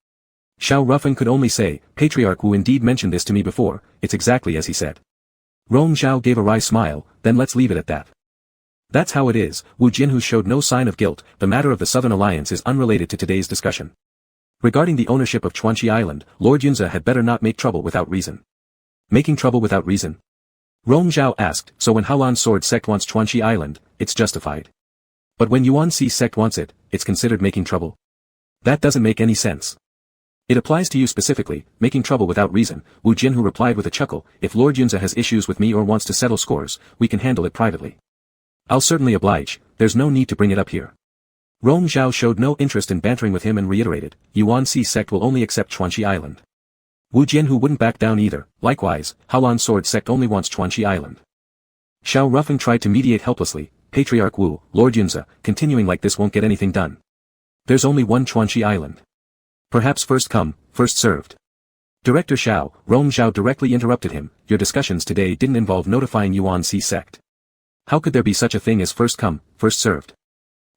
S1: Xiao Rufeng could only say, Patriarch Wu indeed mentioned this to me before, it's exactly as he said. Rong Zhao gave a wry smile, then let's leave it at that. That's how it is, Wu Jianhu showed no sign of guilt, the matter of the Southern Alliance is unrelated to today's discussion. Regarding the ownership of Chuanxi Island, Lord Yunze had better not make trouble without reason. Making trouble without reason? Rong Zhao asked, so when Haolan Sword sect wants Chuanxi Island, it's justified. But when Yuan Si sect wants it, it's considered making trouble? That doesn't make any sense. It applies to you specifically, making trouble without reason, Wu Jianhu replied with a chuckle, if Lord Yunze has issues with me or wants to settle scores, we can handle it privately. I'll certainly oblige, there's no need to bring it up here. Rong Zhao showed no interest in bantering with him and reiterated, Yuan Si sect will only accept Chuanxi Island. Wu Jianhu wouldn't back down either, likewise, Haolan Sword sect only wants Chuanxi Island. Xiao Rufeng tried to mediate helplessly, Patriarch Wu, Lord Yunze, continuing like this won't get anything done. There's only one Chuanxi Island. Perhaps first come, first served. Director Xiao, Rong Zhao directly interrupted him, your discussions today didn't involve notifying Yuan Si sect. How could there be such a thing as first come, first served?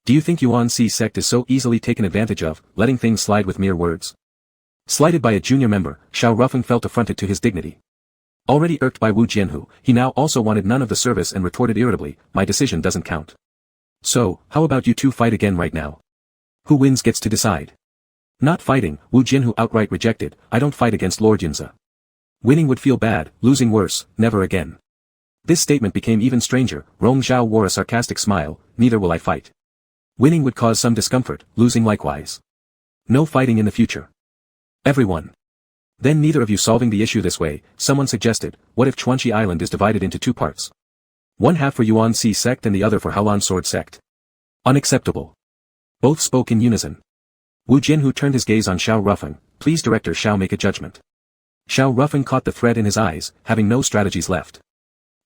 S1: Do you think Yuan Si sect is so easily taken advantage of, letting things slide with mere words? Slighted by a junior member, Xiao Rufeng felt affronted to his dignity. Already irked by Wu Jianhu, he now also wanted none of the service and retorted irritably, my decision doesn't count. So, how about you two fight again right now? Who wins gets to decide. Not fighting, Wu Jianhu outright rejected, I don't fight against Lord Yunze. Winning would feel bad, losing worse, never again. This statement became even stranger, Rong Zhao wore a sarcastic smile, neither will I fight. Winning would cause some discomfort, losing likewise. No fighting in the future. Everyone. Then neither of you solving the issue this way, someone suggested, what if Chuanxi Island is divided into two parts? One half for Yuan Si sect and the other for Haolan Sword sect. Unacceptable. Both spoke in unison. Wu Jianhu turned his gaze on Xiao Rufeng, please Director Xiao make a judgment. Xiao Rufeng caught the thread in his eyes, having no strategies left.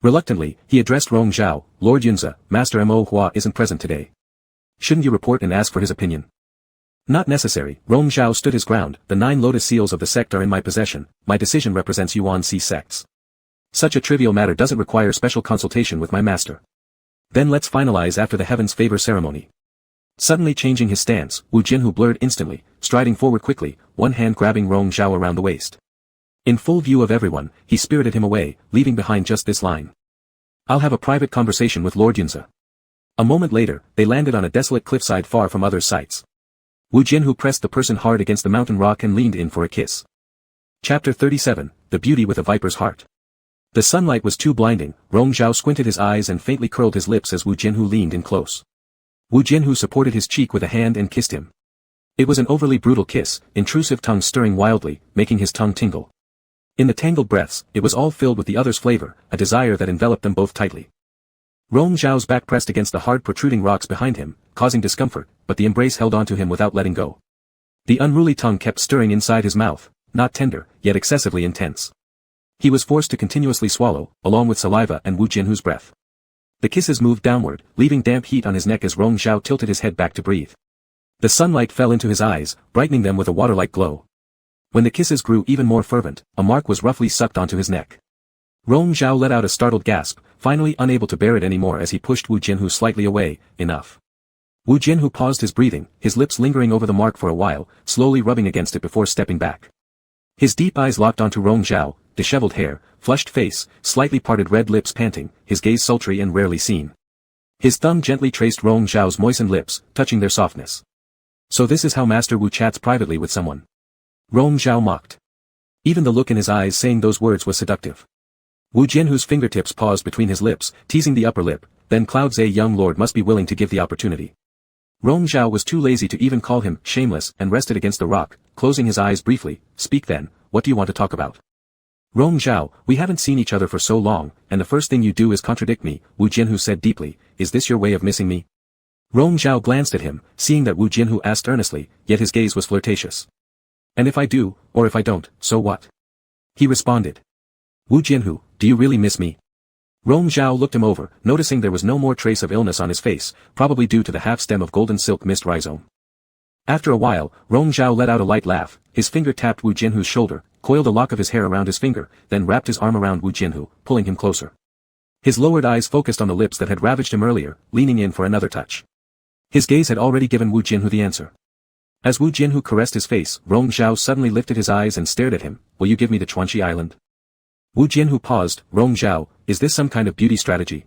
S1: Reluctantly, he addressed Rong Zhao, Lord Yunze, Master Mo Hua isn't present today. Shouldn't you report and ask for his opinion? Not necessary, Rong Zhao stood his ground, the 9 lotus seals of the sect are in my possession, my decision represents Yuan Si sects. Such a trivial matter doesn't require special consultation with my master. Then let's finalize after the heavens favor ceremony. Suddenly changing his stance, Wu Jianhu blurred instantly, striding forward quickly, one hand grabbing Rong Zhao around the waist. In full view of everyone, he spirited him away, leaving behind just this line. I'll have a private conversation with Lord Yunze. A moment later, they landed on a desolate cliffside far from others' sights. Wu Jianhu pressed the person hard against the mountain rock and leaned in for a kiss. Chapter 37, The Beauty with a Viper's Heart. The sunlight was too blinding, Rong Zhao squinted his eyes and faintly curled his lips as Wu Jianhu leaned in close. Wu Jianhu supported his cheek with a hand and kissed him. It was an overly brutal kiss, intrusive tongue stirring wildly, making his tongue tingle. In the tangled breaths, it was all filled with the other's flavor, a desire that enveloped them both tightly. Rong Zhao's back pressed against the hard protruding rocks behind him, causing discomfort, but the embrace held onto him without letting go. The unruly tongue kept stirring inside his mouth, not tender, yet excessively intense. He was forced to continuously swallow, along with saliva and Wu Jianhu's breath. The kisses moved downward, leaving damp heat on his neck as Rong Zhao tilted his head back to breathe. The sunlight fell into his eyes, brightening them with a water-like glow. When the kisses grew even more fervent, a mark was roughly sucked onto his neck. Rong Zhao let out a startled gasp, finally unable to bear it anymore as he pushed Wu Jianhu slightly away, enough. Wu Jianhu paused his breathing, his lips lingering over the mark for a while, slowly rubbing against it before stepping back. His deep eyes locked onto Rong Zhao, disheveled hair, flushed face, slightly parted red lips panting, his gaze sultry and rarely seen. His thumb gently traced Rong Zhao's moistened lips, touching their softness. So this is how Master Wu chats privately with someone. Rong Zhao mocked. Even the look in his eyes saying those words was seductive. Wu Jianhu's fingertips paused between his lips, teasing the upper lip, then Cloud Zhe young lord must be willing to give the opportunity. Rong Zhao was too lazy to even call him shameless and rested against the rock, closing his eyes briefly. Speak then, what do you want to talk about? Rong Zhao, we haven't seen each other for so long, and the first thing you do is contradict me, Wu Jianhu said deeply. Is this your way of missing me? Rong Zhao glanced at him, seeing that Wu Jianhu asked earnestly, yet his gaze was flirtatious. And if I do, or if I don't, so what? He responded. Wu Jianhu, do you really miss me? Rong Zhao looked him over, noticing there was no more trace of illness on his face, probably due to the half-stem of golden silk mist rhizome. After a while, Rong Zhao let out a light laugh, his finger tapped Wu Jianhu's shoulder, coiled a lock of his hair around his finger, then wrapped his arm around Wu Jianhu, pulling him closer. His lowered eyes focused on the lips that had ravaged him earlier, leaning in for another touch. His gaze had already given Wu Jianhu the answer. As Wu Jianhu caressed his face, Rong Zhao suddenly lifted his eyes and stared at him. Will you give me the Chuanxi Island? Wu Jianhu paused. Rong Zhao, is this some kind of beauty strategy?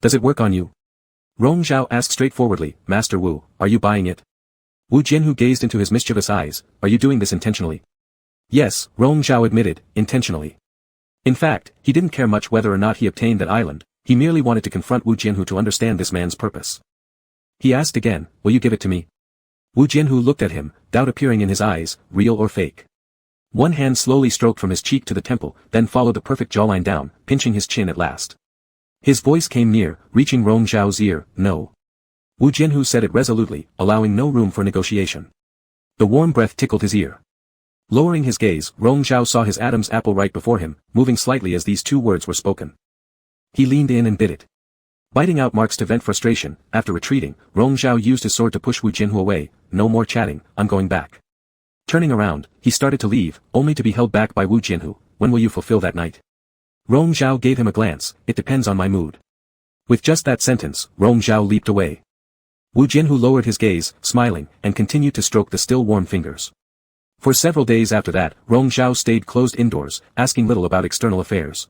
S1: Does it work on you? Rong Zhao asked straightforwardly. Master Wu, are you buying it? Wu Jianhu gazed into his mischievous eyes. Are you doing this intentionally? Yes, Rong Zhao admitted, intentionally. In fact, he didn't care much whether or not he obtained that island, he merely wanted to confront Wu Jianhu to understand this man's purpose. He asked again, will you give it to me? Wu Jianhu looked at him, doubt appearing in his eyes, real or fake. One hand slowly stroked from his cheek to the temple, then followed the perfect jawline down, pinching his chin at last. His voice came near, reaching Rong Zhao's ear. No. Wu Jianhu said it resolutely, allowing no room for negotiation. The warm breath tickled his ear. Lowering his gaze, Rong Zhao saw his Adam's apple right before him, moving slightly as these two words were spoken. He leaned in and bit it. Biting out marks to vent frustration, after retreating, Rong Zhao used his sword to push Wu Jianhu away. No more chatting, I'm going back. Turning around, he started to leave, only to be held back by Wu Jianhu. When will you fulfill that night? Rong Zhao gave him a glance. It depends on my mood. With just that sentence, Rong Zhao leaped away. Wu Jianhu lowered his gaze, smiling, and continued to stroke the still warm fingers. For several days after that, Rong Zhao stayed closed indoors, asking little about external affairs.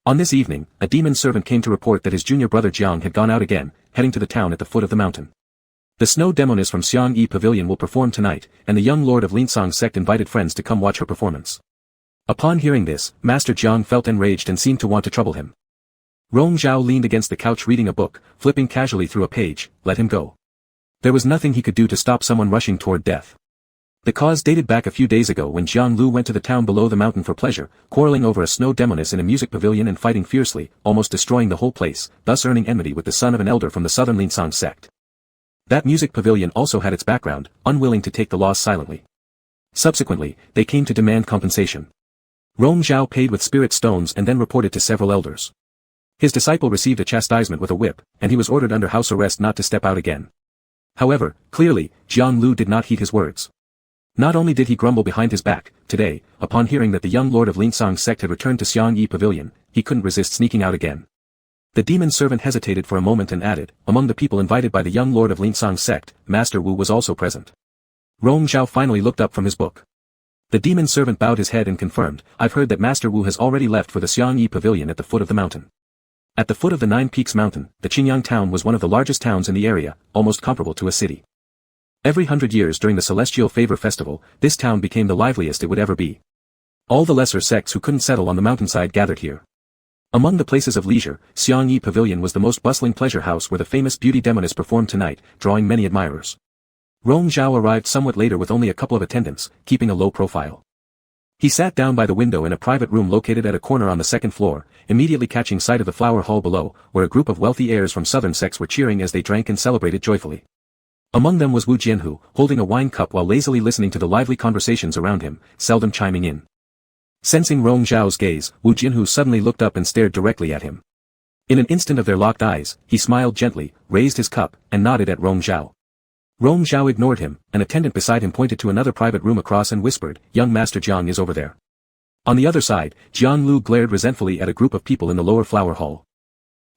S1: On this evening, a demon servant came to report that his junior brother Jiang had gone out again, heading to the town at the foot of the mountain. The snow demoness from Xiangyi Pavilion will perform tonight, and the young lord of Linsong sect invited friends to come watch her performance. Upon hearing this, Master Jiang felt enraged and seemed to want to trouble him. Rong Zhao leaned against the couch reading a book, flipping casually through a page. Let him go. There was nothing he could do to stop someone rushing toward death. The cause dated back a few days ago when Jiang Lu went to the town below the mountain for pleasure, quarreling over a snow demoness in a music pavilion and fighting fiercely, almost destroying the whole place, thus earning enmity with the son of an elder from the southern Linsong sect. That music pavilion also had its background, unwilling to take the loss silently. Subsequently, they came to demand compensation. Rong Zhao paid with spirit stones and then reported to several elders. His disciple received a chastisement with a whip, and he was ordered under house arrest not to step out again. However, clearly, Jiang Lu did not heed his words. Not only did he grumble behind his back, today, upon hearing that the young lord of Linsong sect had returned to Xiangyi Pavilion, he couldn't resist sneaking out again. The demon servant hesitated for a moment and added, among the people invited by the young lord of Linsong sect, Master Wu was also present. Rong Zhao finally looked up from his book. The demon servant bowed his head and confirmed, I've heard that Master Wu has already left for the Xiangyi Pavilion at the foot of the mountain. At the foot of the Nine Peaks Mountain, the Qingyang town was one of the largest towns in the area, almost comparable to a city. Every 100 years during the Celestial Favor Festival, this town became the liveliest it would ever be. All the lesser sects who couldn't settle on the mountainside gathered here. Among the places of leisure, Xiangyi Pavilion was the most bustling pleasure house where the famous beauty demoness performed tonight, drawing many admirers. Rong Zhao arrived somewhat later with only a couple of attendants, keeping a low profile. He sat down by the window in a private room located at a corner on the second floor, immediately catching sight of the flower hall below, where a group of wealthy heirs from southern sects were cheering as they drank and celebrated joyfully. Among them was Wu Jianhu, holding a wine cup while lazily listening to the lively conversations around him, seldom chiming in. Sensing Rong Zhao's gaze, Wu Jianhu suddenly looked up and stared directly at him. In an instant of their locked eyes, he smiled gently, raised his cup, and nodded at Rong Zhao. Rong Zhao ignored him. An attendant beside him pointed to another private room across and whispered, young Master Jiang is over there. On the other side, Jiang Lu glared resentfully at a group of people in the lower flower hall.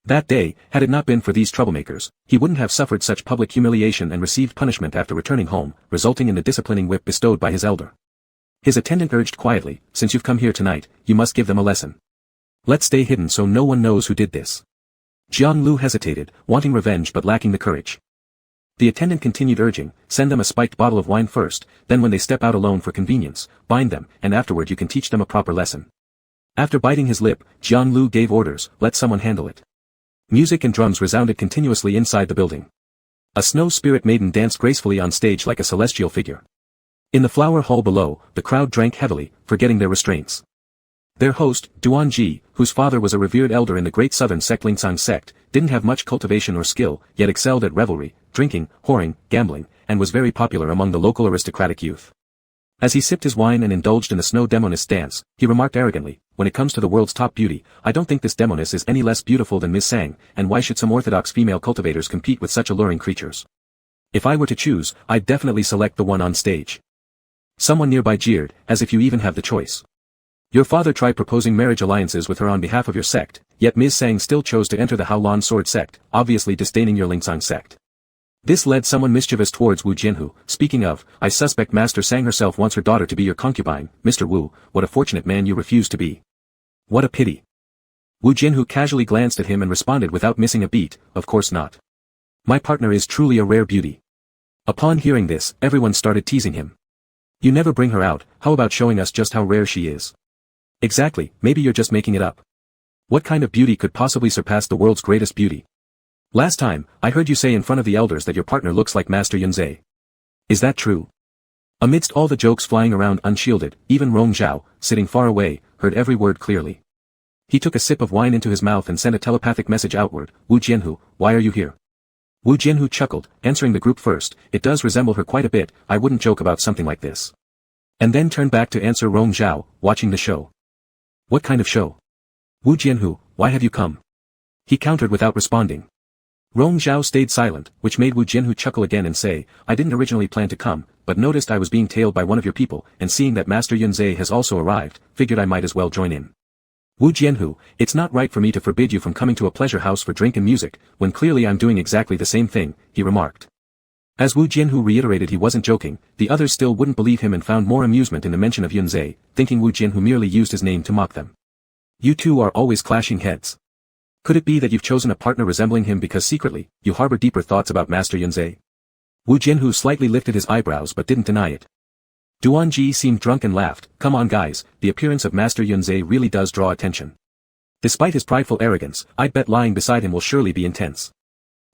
S1: That day, had it not been for these troublemakers, he wouldn't have suffered such public humiliation and received punishment after returning home, resulting in the disciplining whip bestowed by his elder. His attendant urged quietly, "Since you've come here tonight, you must give them a lesson. Let's stay hidden so no one knows who did this." Jiang Lu hesitated, wanting revenge but lacking the courage. The attendant continued urging, "Send them a spiked bottle of wine first, then when they step out alone for convenience, bind them, and afterward you can teach them a proper lesson." After biting his lip, Jiang Lu gave orders, "Let someone handle it." Music and drums resounded continuously inside the building. A snow spirit maiden danced gracefully on stage like a celestial figure. In the flower hall below, the crowd drank heavily, forgetting their restraints. Their host, Duanji, whose father was a revered elder in the great southern sect Lingsang sect, didn't have much cultivation or skill, yet excelled at revelry, drinking, whoring, gambling, and was very popular among the local aristocratic youth. As he sipped his wine and indulged in the snow demoness dance, he remarked arrogantly, "When it comes to the world's top beauty, I don't think this demoness is any less beautiful than Ms. Sang, and why should some orthodox female cultivators compete with such alluring creatures? If I were to choose, I'd definitely select the one on stage." Someone nearby jeered, "As if you even have the choice. Your father tried proposing marriage alliances with her on behalf of your sect, yet Ms. Sang still chose to enter the Haolan sword sect, obviously disdaining your Lingsang sect." This led someone mischievous towards Wu Jianhu. "Speaking of, I suspect Master Sang herself wants her daughter to be your concubine. Mr. Wu, what a fortunate man you refuse to be. What a pity." Wu Jianhu casually glanced at him and responded without missing a beat, "Of course not. My partner is truly a rare beauty." Upon hearing this, everyone started teasing him. "You never bring her out, how about showing us just how rare she is?" "Exactly, maybe you're just making it up. What kind of beauty could possibly surpass the world's greatest beauty? Last time, I heard you say in front of the elders that your partner looks like Master Yunzhe. Is that true?" Amidst all the jokes flying around unshielded, even Rong Zhao, sitting far away, heard every word clearly. He took a sip of wine into his mouth and sent a telepathic message outward, "Wu Jianhu, why are you here?" Wu Jianhu chuckled, answering the group first, "It does resemble her quite a bit, I wouldn't joke about something like this." And then turned back to answer Rong Zhao, watching the show. "What kind of show? Wu Jianhu, why have you come?" He countered without responding. Rong Zhao stayed silent, which made Wu Jianhu chuckle again and say, "I didn't originally plan to come, but noticed I was being tailed by one of your people, and seeing that Master Yunzhe has also arrived, figured I might as well join in." "Wu Jianhu, it's not right for me to forbid you from coming to a pleasure house for drink and music, when clearly I'm doing exactly the same thing," he remarked. As Wu Jianhu reiterated he wasn't joking, the others still wouldn't believe him and found more amusement in the mention of Yunzhe, thinking Wu Jianhu merely used his name to mock them. "You two are always clashing heads. Could it be that you've chosen a partner resembling him because secretly, you harbor deeper thoughts about Master Yunzhe?" Wu Jianhu slightly lifted his eyebrows but didn't deny it. Duanji seemed drunk and laughed, "Come on guys, the appearance of Master Yunzhe really does draw attention. Despite his prideful arrogance, I'd bet lying beside him will surely be intense.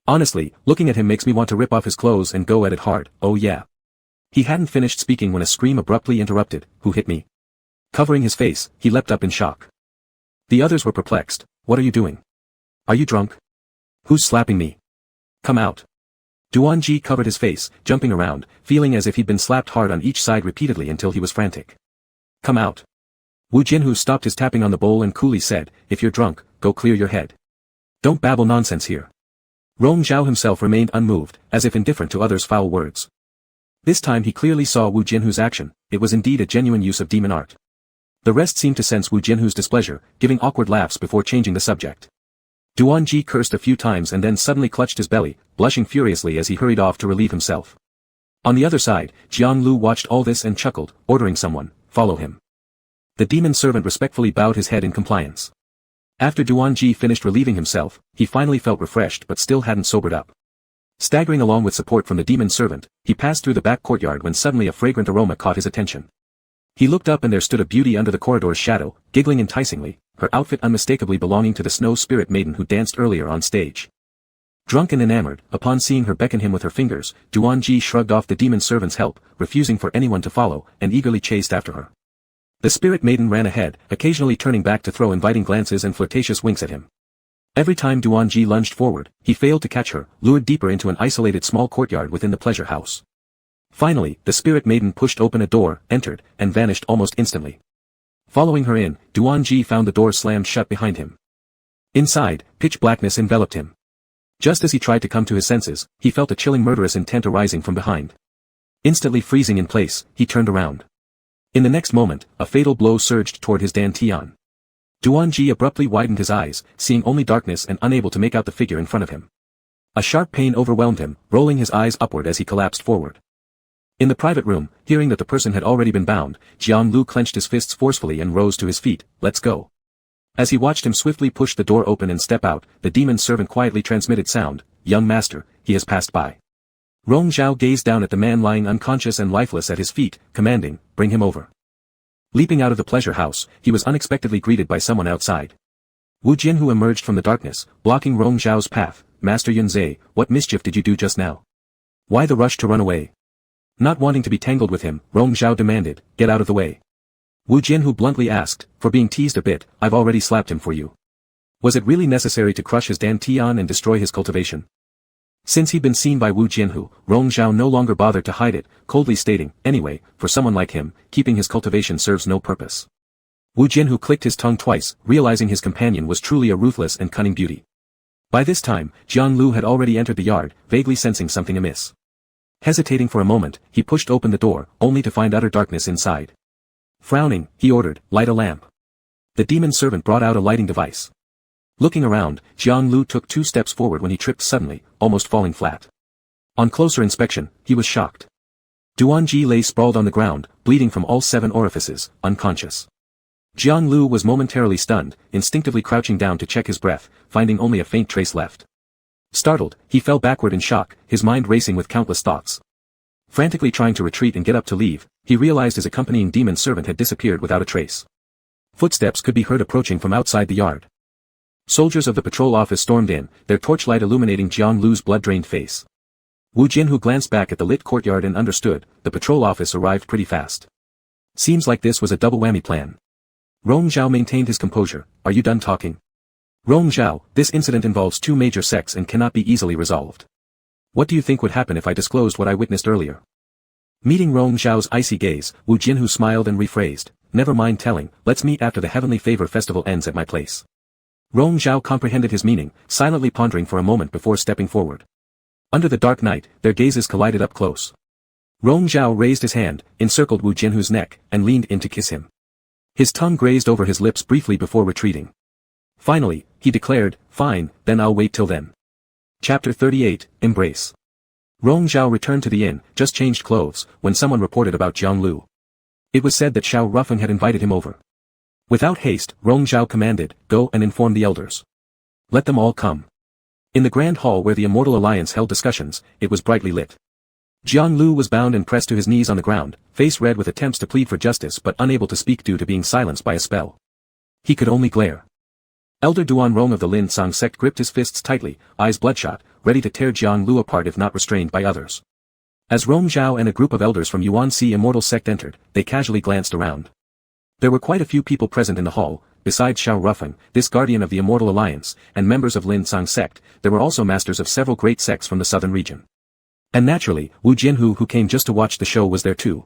S1: Honestly, looking at him makes me want to rip off his clothes and go at it hard, oh yeah." He hadn't finished speaking when a scream abruptly interrupted, "Who hit me?" Covering his face, he leapt up in shock. The others were perplexed. "What are you doing? Are you drunk? Who's slapping me? Come out." Duanji covered his face, jumping around, feeling as if he'd been slapped hard on each side repeatedly until he was frantic. "Come out." Wu Jianhu stopped his tapping on the bowl and coolly said, "If you're drunk, go clear your head. Don't babble nonsense here." Rong Zhao himself remained unmoved, as if indifferent to others' foul words. This time he clearly saw Wu Jianhu's action, it was indeed a genuine use of demon art. The rest seemed to sense Wu Jianhu's displeasure, giving awkward laughs before changing the subject. Duanji cursed a few times and then suddenly clutched his belly, blushing furiously as he hurried off to relieve himself. On the other side, Jiang Lu watched all this and chuckled, ordering someone, "Follow him." The demon servant respectfully bowed his head in compliance. After Duanji finished relieving himself, he finally felt refreshed but still hadn't sobered up. Staggering along with support from the demon servant, he passed through the back courtyard when suddenly a fragrant aroma caught his attention. He looked up and there stood a beauty under the corridor's shadow, giggling enticingly, her outfit unmistakably belonging to the snow spirit maiden who danced earlier on stage. Drunk and enamored, upon seeing her beckon him with her fingers, Duanji shrugged off the demon servant's help, refusing for anyone to follow, and eagerly chased after her. The spirit maiden ran ahead, occasionally turning back to throw inviting glances and flirtatious winks at him. Every time Duanji lunged forward, he failed to catch her, lured deeper into an isolated small courtyard within the pleasure house. Finally, the spirit maiden pushed open a door, entered, and vanished almost instantly. Following her in, Duanji found the door slammed shut behind him. Inside, pitch blackness enveloped him. Just as he tried to come to his senses, he felt a chilling murderous intent arising from behind. Instantly freezing in place, he turned around. In the next moment, a fatal blow surged toward his dantian. Duan Ji abruptly widened his eyes, seeing only darkness and unable to make out the figure in front of him. A sharp pain overwhelmed him, rolling his eyes upward as he collapsed forward. In the private room, hearing that the person had already been bound, Jiang Lu clenched his fists forcefully and rose to his feet. Let's go. As he watched him swiftly push the door open and step out, the demon servant quietly transmitted sound, young master, he has passed by. Rong Zhao gazed down at the man lying unconscious and lifeless at his feet, commanding, bring him over. Leaping out of the pleasure house, he was unexpectedly greeted by someone outside. Wu Jianhu emerged from the darkness, blocking Rong Zhao's path. Master Yunzhe, what mischief did you do just now? Why the rush to run away? Not wanting to be tangled with him, Rong Zhao demanded, get out of the way. Wu Jianhu bluntly asked, for being teased a bit, I've already slapped him for you. Was it really necessary to crush his dantian and destroy his cultivation? Since he'd been seen by Wu Jianhu, Rong Zhao no longer bothered to hide it, coldly stating, anyway, for someone like him, keeping his cultivation serves no purpose. Wu Jianhu clicked his tongue twice, realizing his companion was truly a ruthless and cunning beauty. By this time, Jiang Lu had already entered the yard, vaguely sensing something amiss. Hesitating for a moment, he pushed open the door, only to find utter darkness inside. Frowning, he ordered, light a lamp. The demon servant brought out a lighting device. Looking around, Jiang Lu took 2 steps forward when he tripped suddenly, almost falling flat. On closer inspection, he was shocked. Duan Ji lay sprawled on the ground, bleeding from all 7 orifices, unconscious. Jiang Lu was momentarily stunned, instinctively crouching down to check his breath, finding only a faint trace left. Startled, he fell backward in shock, his mind racing with countless thoughts. Frantically trying to retreat and get up to leave, he realized his accompanying demon servant had disappeared without a trace. Footsteps could be heard approaching from outside the yard. Soldiers of the patrol office stormed in, their torchlight illuminating Jiang Lu's blood-drained face. Wu Jianhu glanced back at the lit courtyard and understood, the patrol office arrived pretty fast. Seems like this was a double whammy plan. Rong Zhao maintained his composure. Are you done talking? Rong Zhao, this incident involves 2 major sects and cannot be easily resolved. What do you think would happen if I disclosed what I witnessed earlier? Meeting Rong Zhao's icy gaze, Wu Jianhu smiled and rephrased, never mind telling, let's meet after the Heavenly Favor Festival ends at my place. Rong Zhao comprehended his meaning, silently pondering for a moment before stepping forward. Under the dark night, their gazes collided up close. Rong Zhao raised his hand, encircled Wu Jianhu's neck, and leaned in to kiss him. His tongue grazed over his lips briefly before retreating. Finally, he declared, fine, then I'll wait till then. Chapter 38, Embrace. Rong Zhao returned to the inn, just changed clothes, when someone reported about Jiang Lu. It was said that Xiao Rufeng had invited him over. Without haste, Rong Zhao commanded, go and inform the elders. Let them all come. In the grand hall where the Immortal Alliance held discussions, it was brightly lit. Jiang Lu was bound and pressed to his knees on the ground, face red with attempts to plead for justice but unable to speak due to being silenced by a spell. He could only glare. Elder Duan Rong of the Lin Sang sect gripped his fists tightly, eyes bloodshot, ready to tear Jiang Lu apart if not restrained by others. As Rong Zhao and a group of elders from Yuan-Si Immortal sect entered, they casually glanced around. There were quite a few people present in the hall. Besides Xiao Rufeng, this guardian of the Immortal Alliance, and members of Lin Sang sect, there were also masters of several great sects from the southern region. And naturally, Wu Jianhu who came just to watch the show was there too.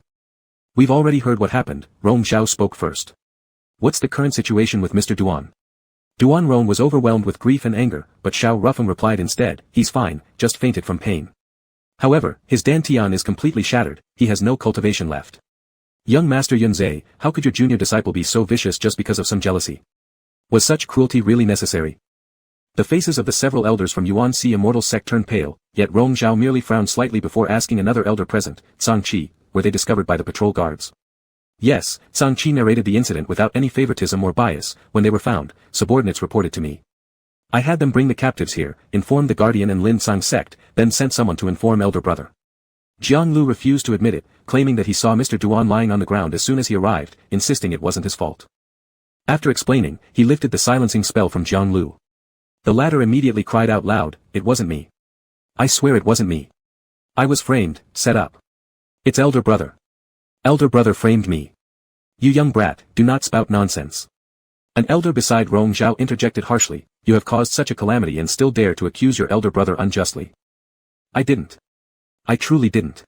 S1: We've already heard what happened, Rong Zhao spoke first. What's the current situation with Mr. Duan? Duan Rong was overwhelmed with grief and anger, but Xiao Rufeng replied instead, he's fine, just fainted from pain. However, his dantian is completely shattered, he has no cultivation left. Young Master Yunzhe, how could your junior disciple be so vicious just because of some jealousy? Was such cruelty really necessary? The faces of the several elders from Yuan-Si Immortal sect turned pale, yet Rong Zhao merely frowned slightly before asking another elder present, Zhang Qi, were they discovered by the patrol guards? Yes, Zhang Qi narrated the incident without any favoritism or bias. When they were found, subordinates reported to me. I had them bring the captives here, informed the guardian and Lin Sang sect, then sent someone to inform elder brother. Jiang Lu refused to admit it, claiming that he saw Mr. Duan lying on the ground as soon as he arrived, insisting it wasn't his fault. After explaining, he lifted the silencing spell from Jiang Lu. The latter immediately cried out loud, it wasn't me. I swear it wasn't me. I was framed, set up. It's elder brother. Elder brother framed me. You young brat, do not spout nonsense. An elder beside Rong Zhao interjected harshly, you have caused such a calamity and still dare to accuse your elder brother unjustly. I didn't. I truly didn't.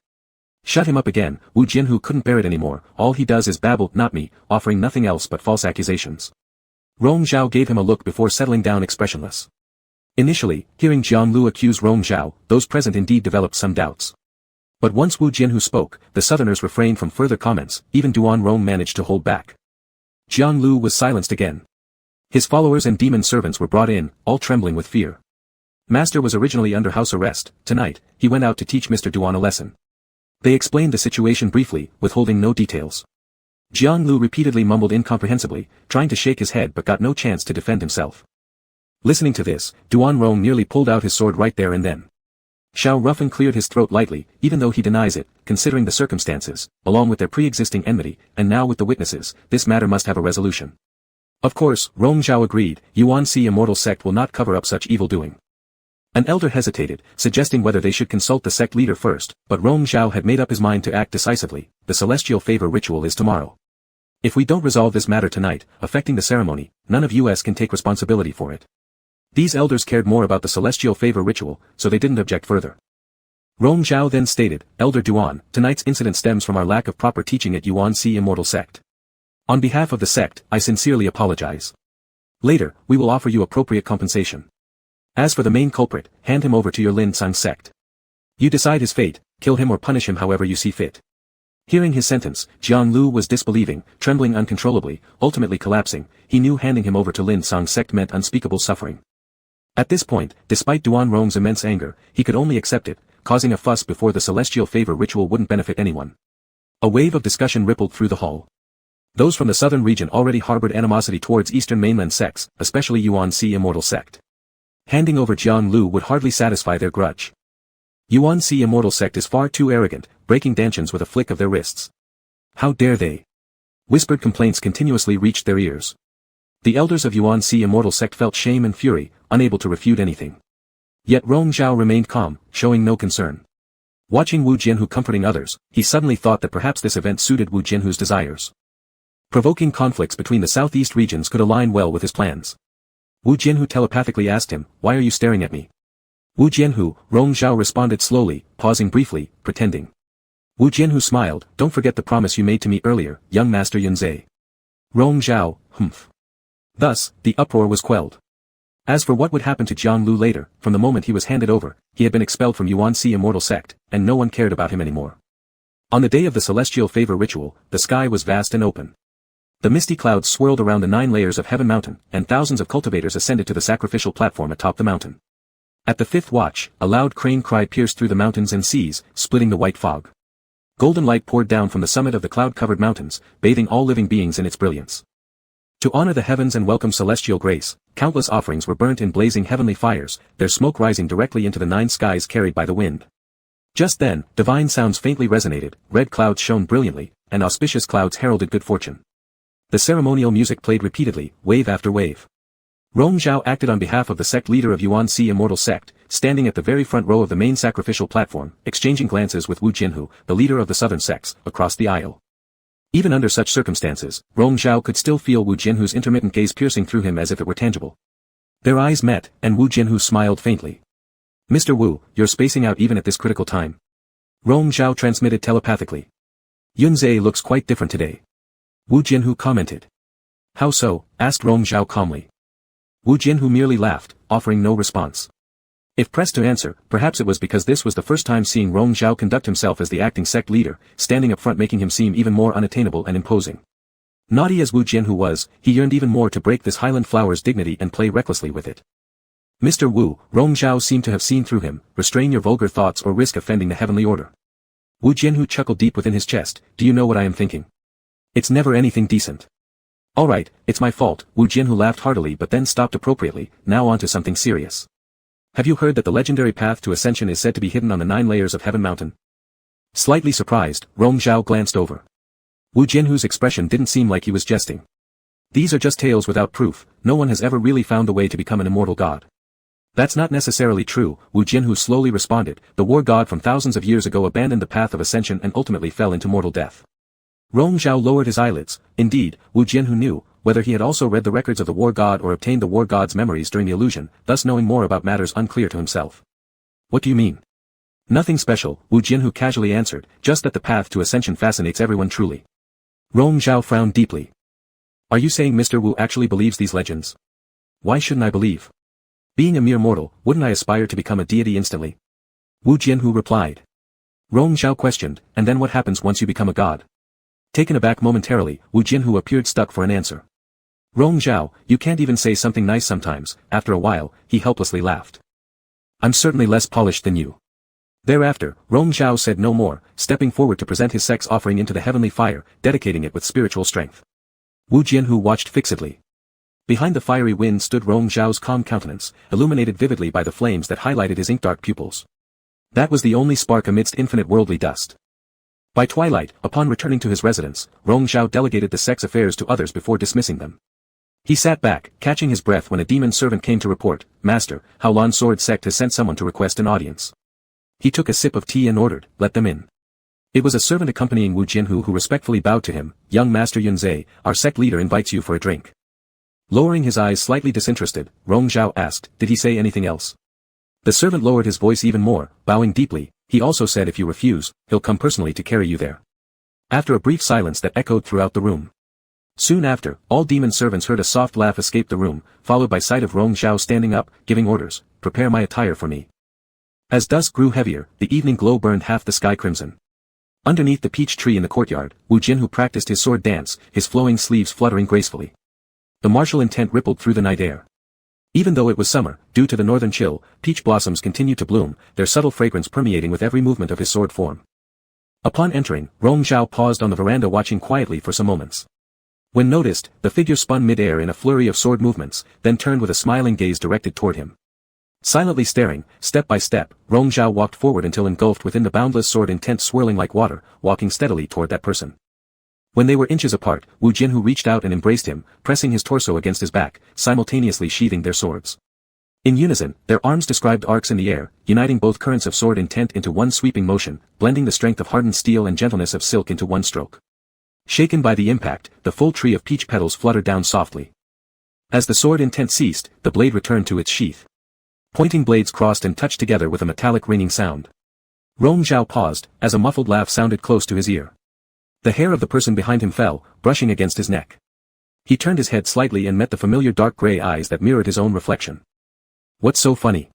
S1: Shut him up again. Wu Jianhu couldn't bear it anymore, all he does is babble, not me, offering nothing else but false accusations. Rong Zhao gave him a look before settling down expressionless. Initially, hearing Jiang Lu accuse Rong Zhao, those present indeed developed some doubts. But once Wu Jianhu spoke, the southerners refrained from further comments, even Duan Rong managed to hold back. Jiang Lu was silenced again. His followers and demon servants were brought in, all trembling with fear. Master was originally under house arrest. Tonight, he went out to teach Mr. Duan a lesson. They explained the situation briefly, withholding no details. Jiang Lu repeatedly mumbled incomprehensibly, trying to shake his head but got no chance to defend himself. Listening to this, Duan Rong nearly pulled out his sword right there and then. Xiao Ruffin cleared his throat lightly, even though he denies it, considering the circumstances, along with their pre-existing enmity, and now with the witnesses, this matter must have a resolution. Of course, Rong Zhao agreed, Yuan-Si immortal sect will not cover up such evil doing. An elder hesitated, suggesting whether they should consult the sect leader first, but Rong Zhao had made up his mind to act decisively. The celestial favor ritual is tomorrow. If we don't resolve this matter tonight, affecting the ceremony, none of us can take responsibility for it. These elders cared more about the celestial favor ritual, so they didn't object further. Rong Zhao then stated, Elder Duan, tonight's incident stems from our lack of proper teaching at Yuan-Si immortal sect. On behalf of the sect, I sincerely apologize. Later, we will offer you appropriate compensation. As for the main culprit, hand him over to your Lin Sang sect. You decide his fate, kill him or punish him however you see fit. Hearing his sentence, Jiang Lu was disbelieving, trembling uncontrollably, ultimately collapsing. He knew handing him over to Lin Sang sect meant unspeakable suffering. At this point, despite Duan Rong's immense anger, he could only accept it, causing a fuss before the celestial favor ritual wouldn't benefit anyone. A wave of discussion rippled through the hall. Those from the southern region already harbored animosity towards eastern mainland sects, especially Yuan-Si immortal sect. Handing over Jiang Lu would hardly satisfy their grudge. Yuan-Si immortal sect is far too arrogant, breaking dantians with a flick of their wrists. How dare they? Whispered complaints continuously reached their ears. The elders of Yuan-Si immortal sect felt shame and fury, unable to refute anything. Yet Rong Zhao remained calm, showing no concern. Watching Wu Jianhu comforting others, he suddenly thought that perhaps this event suited Wu Jianhu's desires. Provoking conflicts between the southeast regions could align well with his plans. Wu Jianhu telepathically asked him, why are you staring at me? Wu Jianhu, Rong Zhao responded slowly, pausing briefly, pretending. Wu Jianhu smiled, don't forget the promise you made to me earlier, young master Yunzhe. Rong Zhao, humph. Thus, the uproar was quelled. As for what would happen to Jiang Lu later, from the moment he was handed over, he had been expelled from Yuan-Si immortal sect, and no one cared about him anymore. On the day of the celestial favor ritual, the sky was vast and open. The misty clouds swirled around the 9 layers of Heaven Mountain, and thousands of cultivators ascended to the sacrificial platform atop the mountain. At the 5th watch, a loud crane cry pierced through the mountains and seas, splitting the white fog. Golden light poured down from the summit of the cloud-covered mountains, bathing all living beings in its brilliance. To honor the heavens and welcome celestial grace, countless offerings were burnt in blazing heavenly fires, their smoke rising directly into the 9 skies carried by the wind. Just then, divine sounds faintly resonated, red clouds shone brilliantly, and auspicious clouds heralded good fortune. The ceremonial music played repeatedly, wave after wave. Rong Zhao acted on behalf of the sect leader of Yuan-Si immortal sect, standing at the very front row of the main sacrificial platform, exchanging glances with Wu Jianhu, the leader of the southern sects, across the aisle. Even under such circumstances, Rong Zhao could still feel Wu Jianhu's intermittent gaze piercing through him as if it were tangible. Their eyes met, and Wu Jianhu smiled faintly. Mr. Wu, you're spacing out even at this critical time. Rong Zhao transmitted telepathically. Yunzhe looks quite different today. Wu Jianhu commented. How so? Asked Rong Zhao calmly. Wu Jianhu merely laughed, offering no response. If pressed to answer, perhaps it was because this was the first time seeing Rong Zhao conduct himself as the acting sect leader, standing up front making him seem even more unattainable and imposing. Naughty as Wu Jianhu was, he yearned even more to break this highland flower's dignity and play recklessly with it. Mr. Wu, Rong Zhao seemed to have seen through him, restrain your vulgar thoughts or risk offending the heavenly order. Wu Jianhu chuckled deep within his chest, do you know what I am thinking? It's never anything decent. Alright, it's my fault, Wu Jianhu laughed heartily but then stopped appropriately, now on to something serious. Have you heard that the legendary path to ascension is said to be hidden on the 9 layers of Heaven Mountain? Slightly surprised, Rong Zhao glanced over. Wu Jianhu's expression didn't seem like he was jesting. These are just tales without proof, no one has ever really found the way to become an immortal god. That's not necessarily true, Wu Jianhu slowly responded, the war god from thousands of years ago abandoned the path of ascension and ultimately fell into mortal death. Rong Zhao lowered his eyelids. Indeed, Wu Jianhu knew, whether he had also read the records of the war god or obtained the war god's memories during the illusion, thus knowing more about matters unclear to himself. What do you mean? Nothing special, Wu Jianhu casually answered, just that the path to ascension fascinates everyone truly. Rong Zhao frowned deeply. Are you saying Mr. Wu actually believes these legends? Why shouldn't I believe? Being a mere mortal, wouldn't I aspire to become a deity instantly? Wu Jianhu replied. Rong Zhao questioned, and then what happens once you become a god? Taken aback momentarily, Wu Jianhu appeared stuck for an answer. Rong Zhao, you can't even say something nice sometimes. After a while, he helplessly laughed. I'm certainly less polished than you. Thereafter, Rong Zhao said no more, stepping forward to present his sect's offering into the heavenly fire, dedicating it with spiritual strength. Wu Jianhu watched fixedly. Behind the fiery wind stood Rong Zhao's calm countenance, illuminated vividly by the flames that highlighted his ink-dark pupils. That was the only spark amidst infinite worldly dust. By twilight, upon returning to his residence, Rong Zhao delegated the sect's affairs to others before dismissing them. He sat back, catching his breath when a demon servant came to report, "Master, Hao Lan's sword sect has sent someone to request an audience." He took a sip of tea and ordered, "Let them in." It was a servant accompanying Wu Jianhu who respectfully bowed to him, "Young Master Yunzhe, our sect leader invites you for a drink." Lowering his eyes slightly disinterested, Rong Zhao asked, "Did he say anything else?" The servant lowered his voice even more, bowing deeply. He also said if you refuse, he'll come personally to carry you there. After a brief silence that echoed throughout the room. Soon after, all demon servants heard a soft laugh escape the room, followed by sight of Rong Zhao standing up, giving orders, "Prepare my attire for me." As dusk grew heavier, the evening glow burned half the sky crimson. Underneath the peach tree in the courtyard, Wu Jianhu practiced his sword dance, his flowing sleeves fluttering gracefully. The martial intent rippled through the night air. Even though it was summer, due to the northern chill, peach blossoms continued to bloom, their subtle fragrance permeating with every movement of his sword form. Upon entering, Rong Zhao paused on the veranda watching quietly for some moments. When noticed, the figure spun mid-air in a flurry of sword movements, then turned with a smiling gaze directed toward him. Silently staring, step by step, Rong Zhao walked forward until engulfed within the boundless sword intent swirling like water, walking steadily toward that person. When they were inches apart, Wu Jianhu reached out and embraced him, pressing his torso against his back, simultaneously sheathing their swords. In unison, their arms described arcs in the air, uniting both currents of sword intent into one sweeping motion, blending the strength of hardened steel and gentleness of silk into one stroke. Shaken by the impact, the full tree of peach petals fluttered down softly. As the sword intent ceased, the blade returned to its sheath. Pointing blades crossed and touched together with a metallic ringing sound. Rong Zhao paused, as a muffled laugh sounded close to his ear. The hair of the person behind him fell, brushing against his neck. He turned his head slightly and met the familiar dark gray eyes that mirrored his own reflection. "What's so funny?"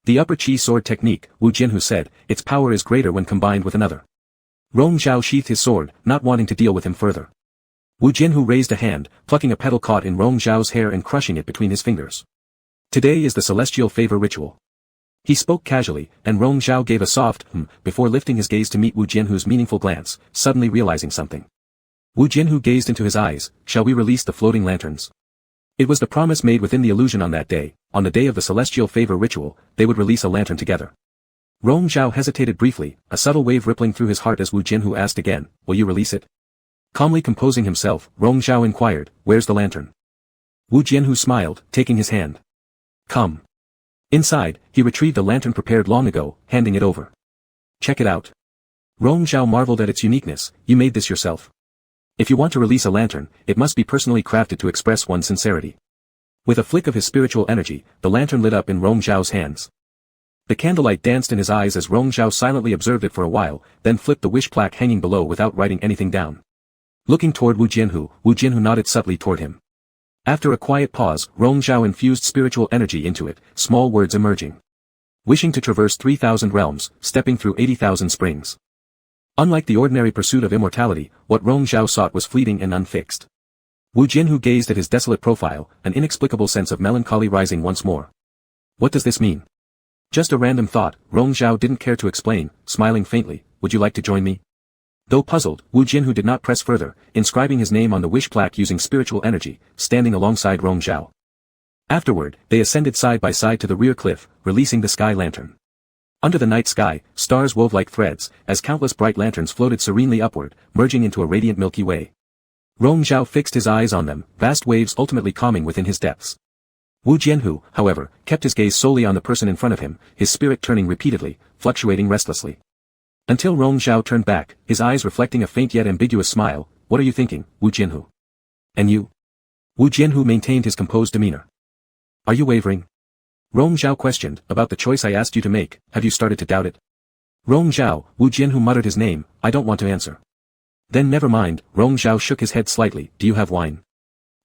S1: "The upper chi sword technique," Wu Jianhu said, "its power is greater when combined with another." Rong Zhao sheathed his sword, not wanting to deal with him further. Wu Jianhu raised a hand, plucking a petal caught in Rong Zhao's hair and crushing it between his fingers. "Today is the celestial favor ritual." He spoke casually, and Rong Zhao gave a soft before lifting his gaze to meet Wu Jianhu's meaningful glance, suddenly realizing something. Wu Jianhu gazed into his eyes. "Shall we release the floating lanterns?" It was the promise made within the illusion on that day. On the day of the celestial favor ritual, they would release a lantern together. Rong Zhao hesitated briefly, a subtle wave rippling through his heart as Wu Jianhu asked again, "Will you release it?" Calmly composing himself, Rong Zhao inquired, "Where's the lantern?" Wu Jianhu smiled, taking his hand. "Come." Inside, he retrieved a lantern prepared long ago, handing it over. "Check it out." Rong Zhao marveled at its uniqueness. "You made this yourself?" "If you want to release a lantern, it must be personally crafted to express one's sincerity." With a flick of his spiritual energy, the lantern lit up in Rong Zhao's hands. The candlelight danced in his eyes as Rong Zhao silently observed it for a while, then flipped the wish plaque hanging below without writing anything down. Looking toward Wu Jianhu nodded subtly toward him. After a quiet pause, Rong Zhao infused spiritual energy into it, small words emerging. "Wishing to traverse 3,000 realms, stepping through 80,000 springs." Unlike the ordinary pursuit of immortality, what Rong Zhao sought was fleeting and unfixed. Wu Jianhu gazed at his desolate profile, an inexplicable sense of melancholy rising once more. "What does this mean?" "Just a random thought," Rong Zhao didn't care to explain, smiling faintly. "Would you like to join me?" Though puzzled, Wu Jianhu did not press further, inscribing his name on the wish plaque using spiritual energy, standing alongside Rong Zhao. Afterward, they ascended side by side to the rear cliff, releasing the sky lantern. Under the night sky, stars wove like threads, as countless bright lanterns floated serenely upward, merging into a radiant Milky Way. Rong Zhao fixed his eyes on them, vast waves ultimately calming within his depths. Wu Jianhu, however, kept his gaze solely on the person in front of him, his spirit turning repeatedly, fluctuating restlessly. Until Rong Zhao turned back, his eyes reflecting a faint yet ambiguous smile. "What are you thinking, Wu Jianhu?" "And you?" Wu Jianhu maintained his composed demeanor. "Are you wavering?" Rong Zhao questioned, "About the choice I asked you to make, have you started to doubt it?" Rong Zhao, Wu Jianhu muttered his name. "I don't want to answer." "Then never mind." Rong Zhao shook his head slightly. "Do you have wine?"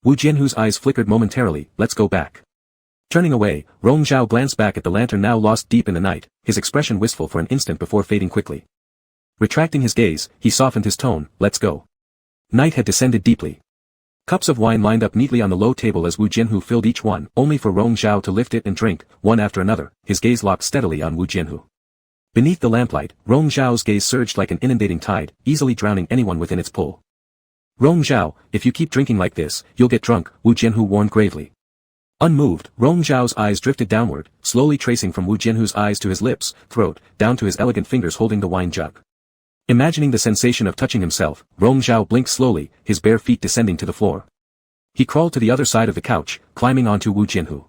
S1: Wu Jianhu's eyes flickered momentarily. "Let's go back." Turning away, Rong Zhao glanced back at the lantern now lost deep in the night, his expression wistful for an instant before fading quickly. Retracting his gaze, he softened his tone. "Let's go." Night had descended deeply. Cups of wine lined up neatly on the low table as Wu Jianhu filled each one, only for Rong Zhao to lift it and drink, one after another, his gaze locked steadily on Wu Jianhu. Beneath the lamplight, Rong Zhao's gaze surged like an inundating tide, easily drowning anyone within its pull. Rong Zhao, if you keep drinking like this, you'll get drunk, Wu Jianhu warned gravely. Unmoved, Rong Zhao's eyes drifted downward, slowly tracing from Wu Jianhu's eyes to his lips, throat, down to his elegant fingers holding the wine jug. Imagining the sensation of touching himself, Rong Zhao blinked slowly, his bare feet descending to the floor. He crawled to the other side of the couch, climbing onto Wu Jianhu.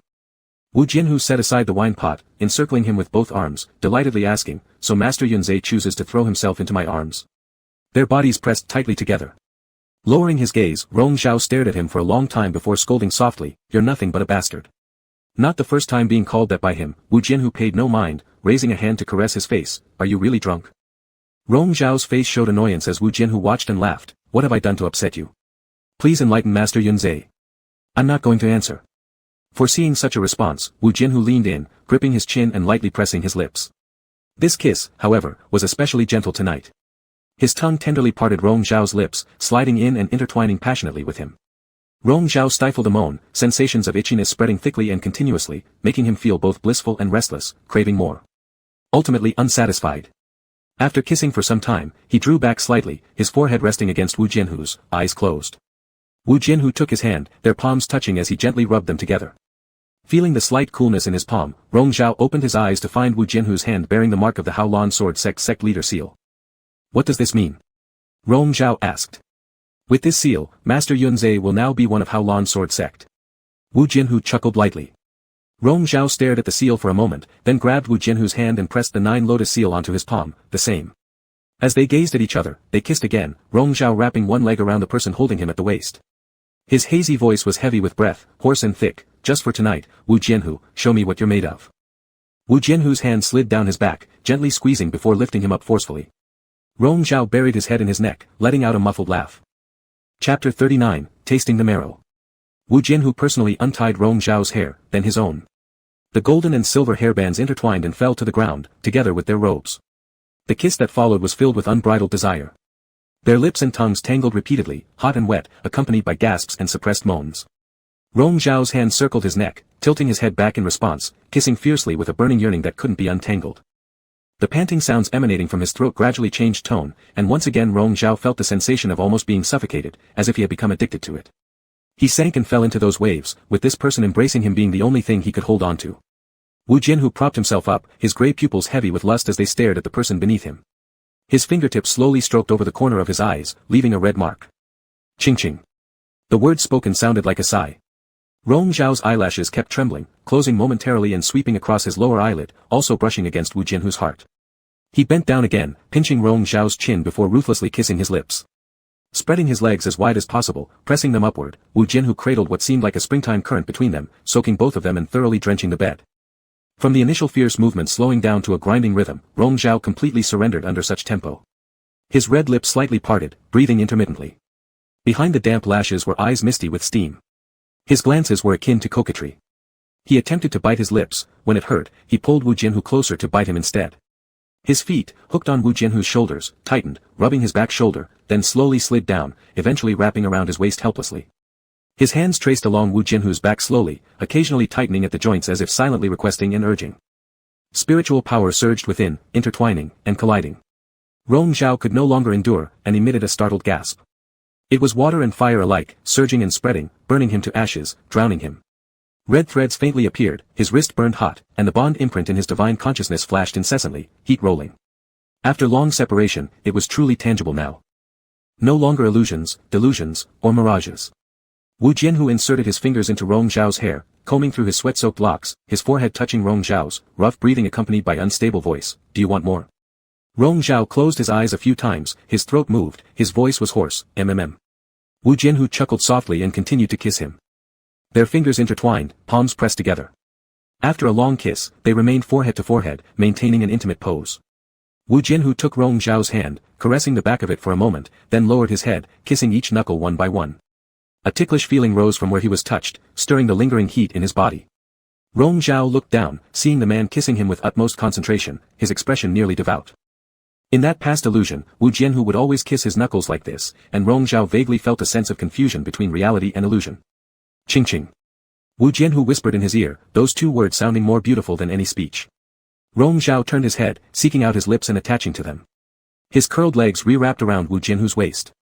S1: Wu Jianhu set aside the wine pot, encircling him with both arms, delightedly asking, "So Master Yunzhe chooses to throw himself into my arms?" Their bodies pressed tightly together. Lowering his gaze, Rong Zhao stared at him for a long time before scolding softly, "You're nothing but a bastard." Not the first time being called that by him, Wu Jianhu paid no mind, raising a hand to caress his face. "Are you really drunk?" Rong Zhao's face showed annoyance as Wu Jianhu watched and laughed. "What have I done to upset you? Please enlighten Master Yunzhe." "I'm not going to answer." Foreseeing such a response, Wu Jianhu leaned in, gripping his chin and lightly pressing his lips. This kiss, however, was especially gentle tonight. His tongue tenderly parted Rong Zhao's lips, sliding in and intertwining passionately with him. Rong Zhao stifled a moan, sensations of itchiness spreading thickly and continuously, making him feel both blissful and restless, craving more. Ultimately unsatisfied. After kissing for some time, he drew back slightly, his forehead resting against Wu Jianhu's, eyes closed. Wu Jianhu took his hand, their palms touching as he gently rubbed them together. Feeling the slight coolness in his palm, Rong Zhao opened his eyes to find Wu Jianhu's hand bearing the mark of the Haolan Sword sect leader seal. "What does this mean?" Rong Zhao asked. "With this seal, Master Yunzhe will now be one of Haolan Sword sect." Wu Jianhu chuckled lightly. Rong Zhao stared at the seal for a moment, then grabbed Wu Jianhu's hand and pressed the 9 lotus seal onto his palm, the same. As they gazed at each other, they kissed again, Rong Zhao wrapping one leg around the person holding him at the waist. His hazy voice was heavy with breath, hoarse and thick. "Just for tonight, Wu Jianhu, show me what you're made of." Wu Jianhu's hand slid down his back, gently squeezing before lifting him up forcefully. Rong Zhao buried his head in his neck, letting out a muffled laugh. Chapter 39, Tasting the Marrow. Wu Jianhu personally untied Rong Zhao's hair, then his own. The golden and silver hairbands intertwined and fell to the ground, together with their robes. The kiss that followed was filled with unbridled desire. Their lips and tongues tangled repeatedly, hot and wet, accompanied by gasps and suppressed moans. Rong Zhao's hand circled his neck, tilting his head back in response, kissing fiercely with a burning yearning that couldn't be untangled. The panting sounds emanating from his throat gradually changed tone, and once again Rong Zhao felt the sensation of almost being suffocated, as if he had become addicted to it. He sank and fell into those waves, with this person embracing him being the only thing he could hold on to. Wu Jianhu propped himself up, his grey pupils heavy with lust as they stared at the person beneath him. His fingertips slowly stroked over the corner of his eyes, leaving a red mark. "Ching ching." The word spoken sounded like a sigh. Rong Zhao's eyelashes kept trembling, closing momentarily and sweeping across his lower eyelid, also brushing against Wu Jianhu's heart. He bent down again, pinching Rong Zhao's chin before ruthlessly kissing his lips. Spreading his legs as wide as possible, pressing them upward, Wu Jianhu cradled what seemed like a springtime current between them, soaking both of them and thoroughly drenching the bed. From the initial fierce movement slowing down to a grinding rhythm, Rong Zhao completely surrendered under such tempo. His red lips slightly parted, breathing intermittently. Behind the damp lashes were eyes misty with steam. His glances were akin to coquetry. He attempted to bite his lips. When it hurt, he pulled Wu Jianhu closer to bite him instead. His feet, hooked on Wu Jianhu's shoulders, tightened, rubbing his back shoulder, then slowly slid down, eventually wrapping around his waist helplessly. His hands traced along Wu Jianhu's back slowly, occasionally tightening at the joints as if silently requesting and urging. Spiritual power surged within, intertwining, and colliding. Rong Zhao could no longer endure, and emitted a startled gasp. It was water and fire alike, surging and spreading, burning him to ashes, drowning him. Red threads faintly appeared, his wrist burned hot, and the bond imprint in his divine consciousness flashed incessantly, heat rolling. After long separation, it was truly tangible now. No longer illusions, delusions, or mirages. Wu Jianhu inserted his fingers into Rong Zhao's hair, combing through his sweat-soaked locks, his forehead touching Rong Zhao's, rough breathing accompanied by unstable voice. "Do you want more?" Rong Zhao closed his eyes a few times, his throat moved, his voice was hoarse, "MMM." Wu Jianhu chuckled softly and continued to kiss him. Their fingers intertwined, palms pressed together. After a long kiss, they remained forehead to forehead, maintaining an intimate pose. Wu Jianhu took Rong Zhao's hand, caressing the back of it for a moment, then lowered his head, kissing each knuckle one by one. A ticklish feeling rose from where he was touched, stirring the lingering heat in his body. Rong Zhao looked down, seeing the man kissing him with utmost concentration, his expression nearly devout. In that past illusion, Wu Jianhu would always kiss his knuckles like this, and Rong Zhao vaguely felt a sense of confusion between reality and illusion. Ching ching. Wu Jianhu whispered in his ear, those two words sounding more beautiful than any speech. Rong Zhao turned his head, seeking out his lips and attaching to them. His curled legs re-wrapped around Wu Jianhu's waist.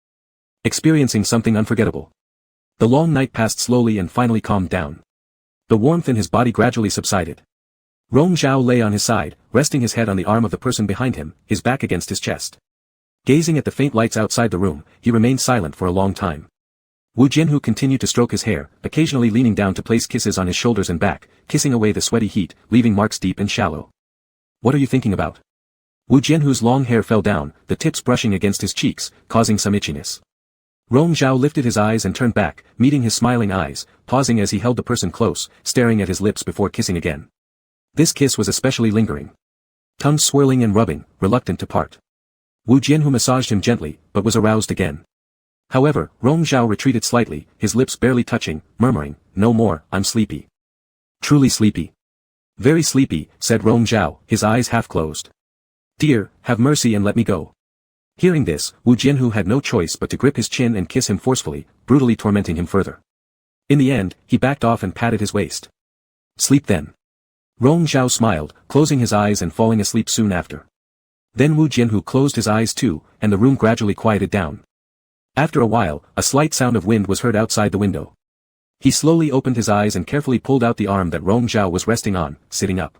S1: Experiencing something unforgettable. The long night passed slowly and finally calmed down. The warmth in his body gradually subsided. Rong Zhao lay on his side, resting his head on the arm of the person behind him, his back against his chest. Gazing at the faint lights outside the room, he remained silent for a long time. Wu Jianhu continued to stroke his hair, occasionally leaning down to place kisses on his shoulders and back, kissing away the sweaty heat, leaving marks deep and shallow. What are you thinking about? Wu Jianhu's long hair fell down, the tips brushing against his cheeks, causing some itchiness. Rong Zhao lifted his eyes and turned back, meeting his smiling eyes, pausing as he held the person close, staring at his lips before kissing again. This kiss was especially lingering. Tongue swirling and rubbing, reluctant to part. Wu Jianhu massaged him gently, but was aroused again. However, Rong Zhao retreated slightly, his lips barely touching, murmuring, "No more, I'm sleepy." Truly sleepy. Very sleepy, said Rong Zhao, his eyes half closed. Dear, have mercy and let me go. Hearing this, Wu Jianhu had no choice but to grip his chin and kiss him forcefully, brutally tormenting him further. In the end, he backed off and patted his waist. Sleep then. Rong Zhao smiled, closing his eyes and falling asleep soon after. Then Wu Jianhu closed his eyes too, and the room gradually quieted down. After a while, a slight sound of wind was heard outside the window. He slowly opened his eyes and carefully pulled out the arm that Rong Zhao was resting on, sitting up.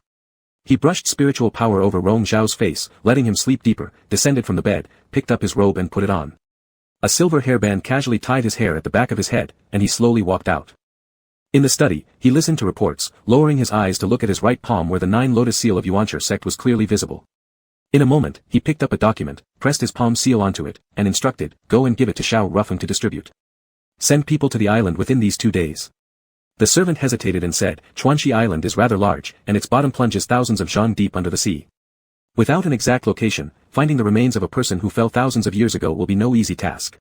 S1: He brushed spiritual power over Rong Zhao's face, letting him sleep deeper, descended from the bed, picked up his robe and put it on. A silver hairband casually tied his hair at the back of his head, and he slowly walked out. In the study, he listened to reports, lowering his eyes to look at his right palm where the 9 lotus seal of Yuancher sect was clearly visible. In a moment, he picked up a document, pressed his palm seal onto it, and instructed, go and give it to Xiao Rufeng to distribute. Send people to the island within these 2 days. The servant hesitated and said, Chuanxi Island is rather large, and its bottom plunges thousands of zhang deep under the sea. Without an exact location, finding the remains of a person who fell thousands of years ago will be no easy task.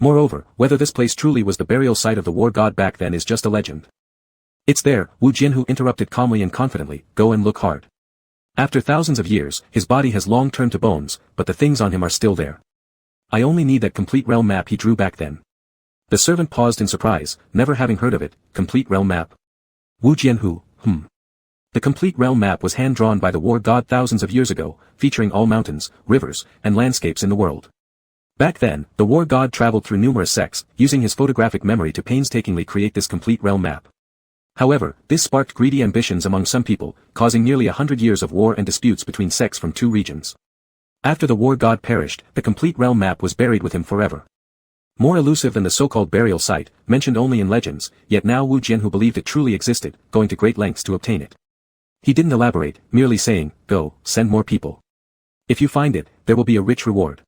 S1: Moreover, whether this place truly was the burial site of the war god back then is just a legend. It's there, Wu Jianhu interrupted calmly and confidently, go and look hard. After thousands of years, his body has long turned to bones, but the things on him are still there. I only need that complete realm map he drew back then. The servant paused in surprise, never having heard of it, complete realm map. Wu Jianhu, The complete realm map was hand-drawn by the war god thousands of years ago, featuring all mountains, rivers, and landscapes in the world. Back then, the war god traveled through numerous sects, using his photographic memory to painstakingly create this complete realm map. However, this sparked greedy ambitions among some people, causing nearly 100 years of war and disputes between sects from 2 regions. After the war god perished, the complete realm map was buried with him forever. More elusive than the so-called burial site, mentioned only in legends, yet now Wu Jianhu believed it truly existed, going to great lengths to obtain it. He didn't elaborate, merely saying, go, send more people. If you find it, there will be a rich reward.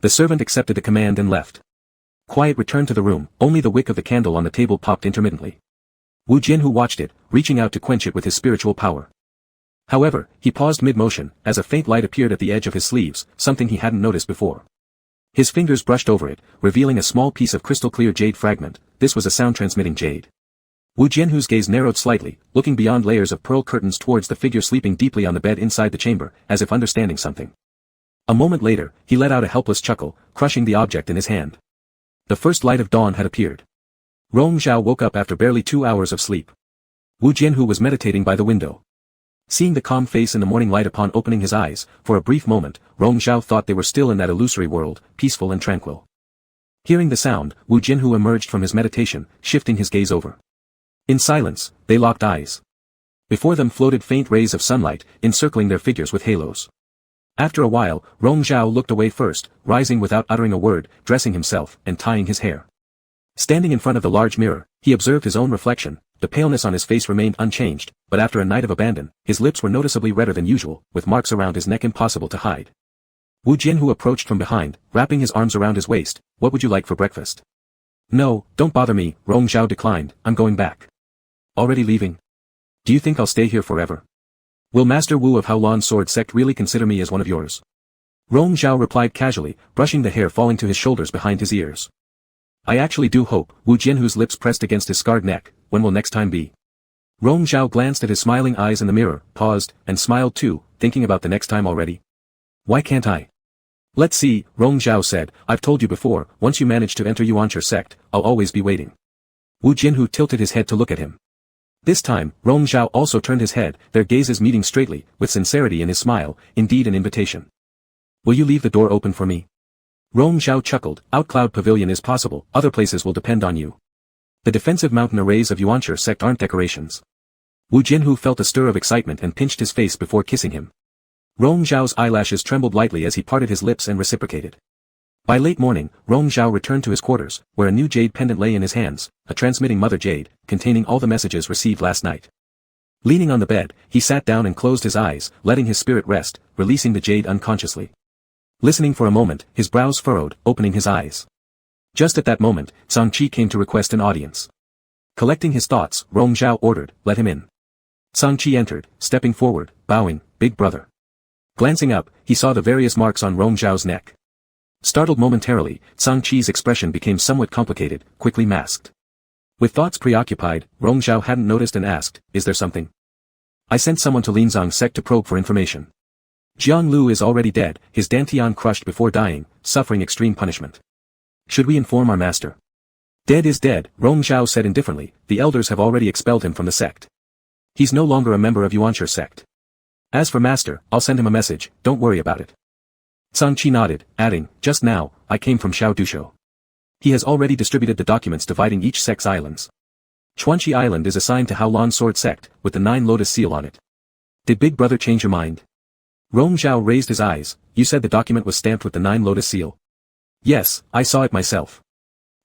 S1: The servant accepted the command and left. Quiet returned to the room, only the wick of the candle on the table popped intermittently. Wu Jianhu watched it, reaching out to quench it with his spiritual power. However, he paused mid-motion, as a faint light appeared at the edge of his sleeves, something he hadn't noticed before. His fingers brushed over it, revealing a small piece of crystal-clear jade fragment. This was a sound-transmitting jade. Wu Jianhu's gaze narrowed slightly, looking beyond layers of pearl curtains towards the figure sleeping deeply on the bed inside the chamber, as if understanding something. A moment later, he let out a helpless chuckle, crushing the object in his hand. The first light of dawn had appeared. Rong Zhao woke up after barely 2 hours of sleep. Wu Jianhu was meditating by the window. Seeing the calm face in the morning light upon opening his eyes, for a brief moment, Rong Zhao thought they were still in that illusory world, peaceful and tranquil. Hearing the sound, Wu Jianhu emerged from his meditation, shifting his gaze over. In silence, they locked eyes. Before them floated faint rays of sunlight, encircling their figures with halos. After a while, Rong Zhao looked away first, rising without uttering a word, dressing himself, and tying his hair. Standing in front of the large mirror, he observed his own reflection. The paleness on his face remained unchanged, but after a night of abandon, his lips were noticeably redder than usual, with marks around his neck impossible to hide. Wu Jianhu approached from behind, wrapping his arms around his waist. What would you like for breakfast? No, don't bother me, Rong Zhao declined, I'm going back. Already leaving? Do you think I'll stay here forever? Will Master Wu of Haolan Sword Sect really consider me as one of yours? Rong Zhao replied casually, brushing the hair falling to his shoulders behind his ears. I actually do hope. Wu Jianhu's lips pressed against his scarred neck. When will next time be? Rong Zhao glanced at his smiling eyes in the mirror, paused, and smiled too, thinking about the next time already. Why can't I? Let's see, Rong Zhao said, I've told you before, once you manage to enter Yuancher sect, I'll always be waiting. Wu Jianhu tilted his head to look at him. This time, Rong Zhao also turned his head, their gazes meeting straightly, with sincerity in his smile, indeed an invitation. Will you leave the door open for me? Rong Zhao chuckled, Outcloud Pavilion is possible, other places will depend on you. The defensive mountain arrays of Yuancher sect aren't decorations. Wu Jianhu felt a stir of excitement and pinched his face before kissing him. Rong Zhao's eyelashes trembled lightly as he parted his lips and reciprocated. By late morning, Rong Zhao returned to his quarters, where a new jade pendant lay in his hands, a transmitting mother jade, containing all the messages received last night. Leaning on the bed, he sat down and closed his eyes, letting his spirit rest, releasing the jade unconsciously. Listening for a moment, his brows furrowed, opening his eyes. Just at that moment, Zhang Qi came to request an audience. Collecting his thoughts, Rong Zhao ordered, let him in. Zhang Qi entered, stepping forward, bowing, big brother. Glancing up, he saw the various marks on Rong Zhao's neck. Startled momentarily, Zhang Qi's expression became somewhat complicated, quickly masked. With thoughts preoccupied, Rong Zhao hadn't noticed and asked, is there something? I sent someone to Linzong sect to probe for information. Jiang Lu is already dead, his dantian crushed before dying, suffering extreme punishment. Should we inform our master? Dead is dead, Rong Zhao said indifferently, the elders have already expelled him from the sect. He's no longer a member of Yuancher sect. As for master, I'll send him a message, don't worry about it. Zhang Qi nodded, adding, just now, I came from Xiao Dusho. He has already distributed the documents dividing each sect's islands. Chuanqi Island is assigned to Haolon Sword Sect, with the 9 lotus seal on it. Did Big Brother change your mind? Rong Zhao raised his eyes, you said the document was stamped with the 9 lotus seal. Yes, I saw it myself.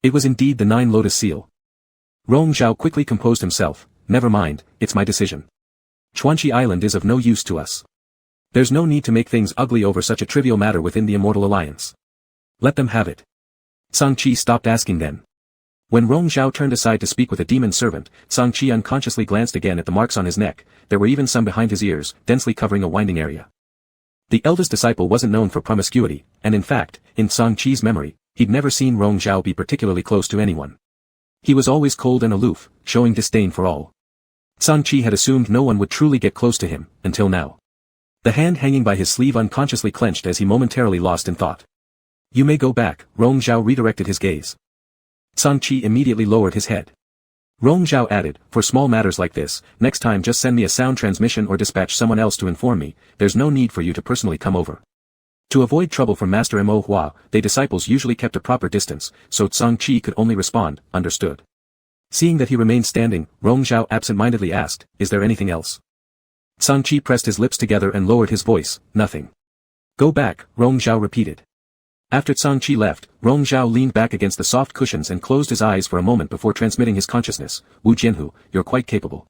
S1: It was indeed the 9 lotus seal. Rong Zhao quickly composed himself, never mind, it's my decision. Chuanqi Island is of no use to us. There's no need to make things ugly over such a trivial matter within the Immortal Alliance. Let them have it. Zhang Qi stopped asking then. When Rong Zhao turned aside to speak with a demon servant, Zhang Qi unconsciously glanced again at the marks on his neck, there were even some behind his ears, densely covering a winding area. The eldest disciple wasn't known for promiscuity, and in fact, in Zhang Qi's memory, he'd never seen Rong Zhao be particularly close to anyone. He was always cold and aloof, showing disdain for all. Zhang Qi had assumed no one would truly get close to him, until now. The hand hanging by his sleeve unconsciously clenched as he momentarily lost in thought. You may go back, Rong Zhao redirected his gaze. Zhang Qi immediately lowered his head. Rong Zhao added, for small matters like this, next time just send me a sound transmission or dispatch someone else to inform me, there's no need for you to personally come over. To avoid trouble from Master Mo Hua, they disciples usually kept a proper distance, so Zhang Qi could only respond, understood. Seeing that he remained standing, Rong Zhao absent-mindedly asked, is there anything else? Zhang Qi pressed his lips together and lowered his voice, nothing. Go back, Rong Zhao repeated. After Zhang Qi left, Rong Zhao leaned back against the soft cushions and closed his eyes for a moment before transmitting his consciousness, Wu Jianhu, you're quite capable.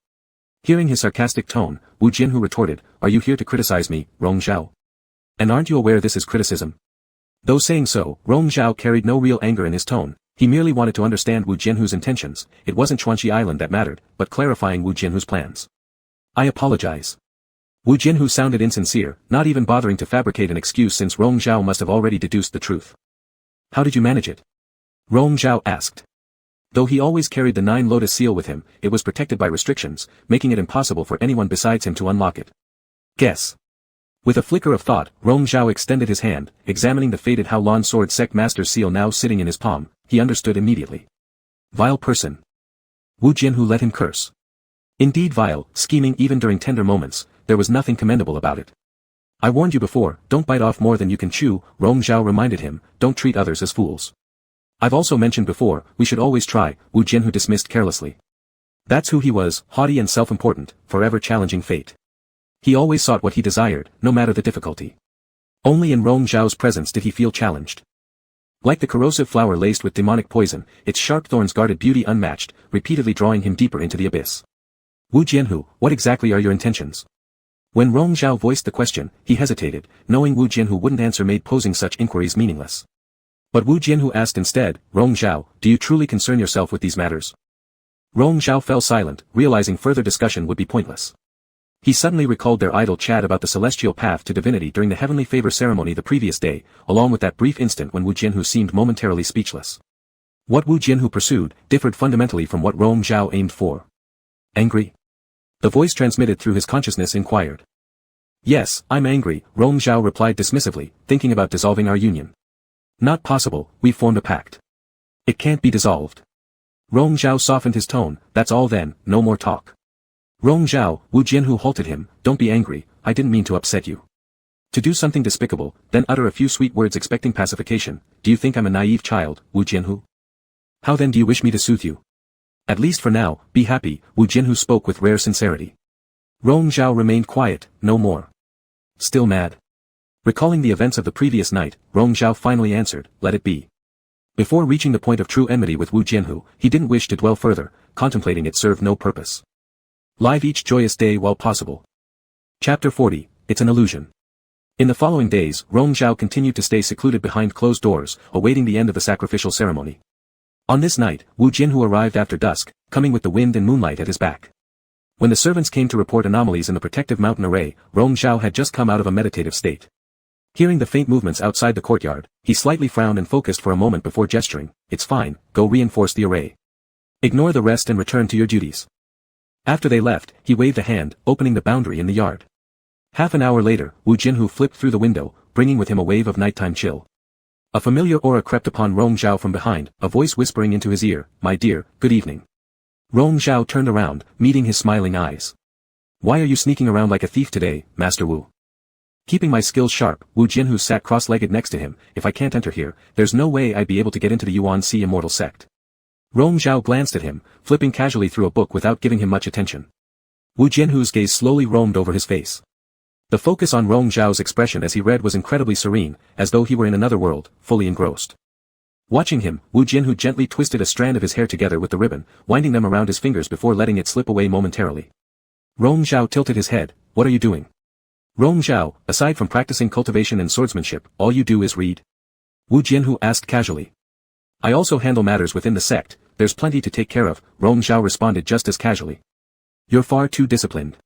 S1: Hearing his sarcastic tone, Wu Jianhu retorted, are you here to criticize me, Rong Zhao? And aren't you aware this is criticism? Though saying so, Rong Zhao carried no real anger in his tone, he merely wanted to understand Wu Jianhu's intentions, it wasn't Chuanqi Island that mattered, but clarifying Wu Jianhu's plans. I apologize. Wu Jianhu sounded insincere, not even bothering to fabricate an excuse since Rong Zhao must have already deduced the truth. How did you manage it? Rong Zhao asked. Though he always carried the 9 lotus seal with him, it was protected by restrictions, making it impossible for anyone besides him to unlock it. Guess. With a flicker of thought, Rong Zhao extended his hand, examining the faded Haolon Sword Sect Master's seal now sitting in his palm, he understood immediately. Vile person. Wu Jianhu let him curse. Indeed vile, scheming even during tender moments, there was nothing commendable about it. I warned you before, don't bite off more than you can chew, Rong Zhao reminded him, don't treat others as fools. I've also mentioned before, we should always try, Wu Jianhu dismissed carelessly. That's who he was, haughty and self-important, forever challenging fate. He always sought what he desired, no matter the difficulty. Only in Rong Zhao's presence did he feel challenged. Like the corrosive flower laced with demonic poison, its sharp thorns guarded beauty unmatched, repeatedly drawing him deeper into the abyss. Wu Jianhu, what exactly are your intentions? When Rong Zhao voiced the question, he hesitated, knowing Wu Jianhu wouldn't answer made posing such inquiries meaningless. But Wu Jianhu asked instead, Rong Zhao, do you truly concern yourself with these matters? Rong Zhao fell silent, realizing further discussion would be pointless. He suddenly recalled their idle chat about the celestial path to divinity during the heavenly favor ceremony the previous day, along with that brief instant when Wu Jianhu seemed momentarily speechless. What Wu Jianhu pursued, differed fundamentally from what Rong Zhao aimed for. Angry? The voice transmitted through his consciousness inquired. Yes, I'm angry, Rong Zhao replied dismissively, thinking about dissolving our union. Not possible, we've formed a pact. It can't be dissolved. Rong Zhao softened his tone, that's all then, no more talk. Rong Zhao, Wu Jianhu halted him, don't be angry, I didn't mean to upset you. To do something despicable, then utter a few sweet words expecting pacification, do you think I'm a naive child, Wu Jianhu? How then do you wish me to soothe you? At least for now, be happy, Wu Jianhu spoke with rare sincerity. Rong Zhao remained quiet, no more. Still mad? Recalling the events of the previous night, Rong Zhao finally answered, let it be. Before reaching the point of true enmity with Wu Jianhu, he didn't wish to dwell further, contemplating it served no purpose. Live each joyous day while possible. Chapter 40, It's an Illusion. In the following days, Rong Zhao continued to stay secluded behind closed doors, awaiting the end of the sacrificial ceremony. On this night, Wu Jianhu arrived after dusk, coming with the wind and moonlight at his back. When the servants came to report anomalies in the protective mountain array, Rong Zhao had just come out of a meditative state. Hearing the faint movements outside the courtyard, he slightly frowned and focused for a moment before gesturing, it's fine, go reinforce the array. Ignore the rest and return to your duties. After they left, he waved a hand, opening the boundary in the yard. Half an hour later, Wu Jianhu flipped through the window, bringing with him a wave of nighttime chill. A familiar aura crept upon Rong Zhao from behind, a voice whispering into his ear, my dear, good evening. Rong Zhao turned around, meeting his smiling eyes. Why are you sneaking around like a thief today, Master Wu? Keeping my skills sharp, Wu Jianhu sat cross-legged next to him, if I can't enter here, there's no way I'd be able to get into the Yuan Sea immortal sect. Rong Zhao glanced at him, flipping casually through a book without giving him much attention. Wu Jianhu's gaze slowly roamed over his face. The focus on Rong Zhao's expression as he read was incredibly serene, as though he were in another world, fully engrossed. Watching him, Wu Jianhu gently twisted a strand of his hair together with the ribbon, winding them around his fingers before letting it slip away momentarily. Rong Zhao tilted his head, what are you doing? Rong Zhao, aside from practicing cultivation and swordsmanship, all you do is read? Wu Jianhu asked casually. I also handle matters within the sect, there's plenty to take care of, Rong Zhao responded just as casually. You're far too disciplined.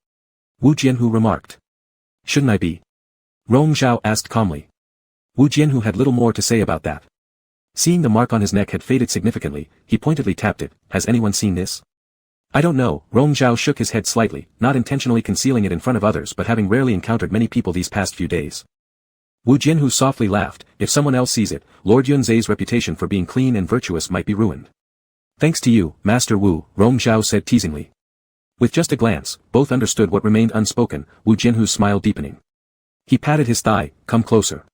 S1: Wu Jianhu remarked. Shouldn't I be? Rong Zhao asked calmly. Wu Jianhu had little more to say about that. Seeing the mark on his neck had faded significantly, he pointedly tapped it, has anyone seen this? I don't know, Rong Zhao shook his head slightly, not intentionally concealing it in front of others but having rarely encountered many people these past few days. Wu Jianhu softly laughed, if someone else sees it, Lord Yunzai's reputation for being clean and virtuous might be ruined. Thanks to you, Master Wu, Rong Zhao said teasingly. With just a glance, both understood what remained unspoken, Wu Jianhu's smile deepening. He patted his thigh, come closer.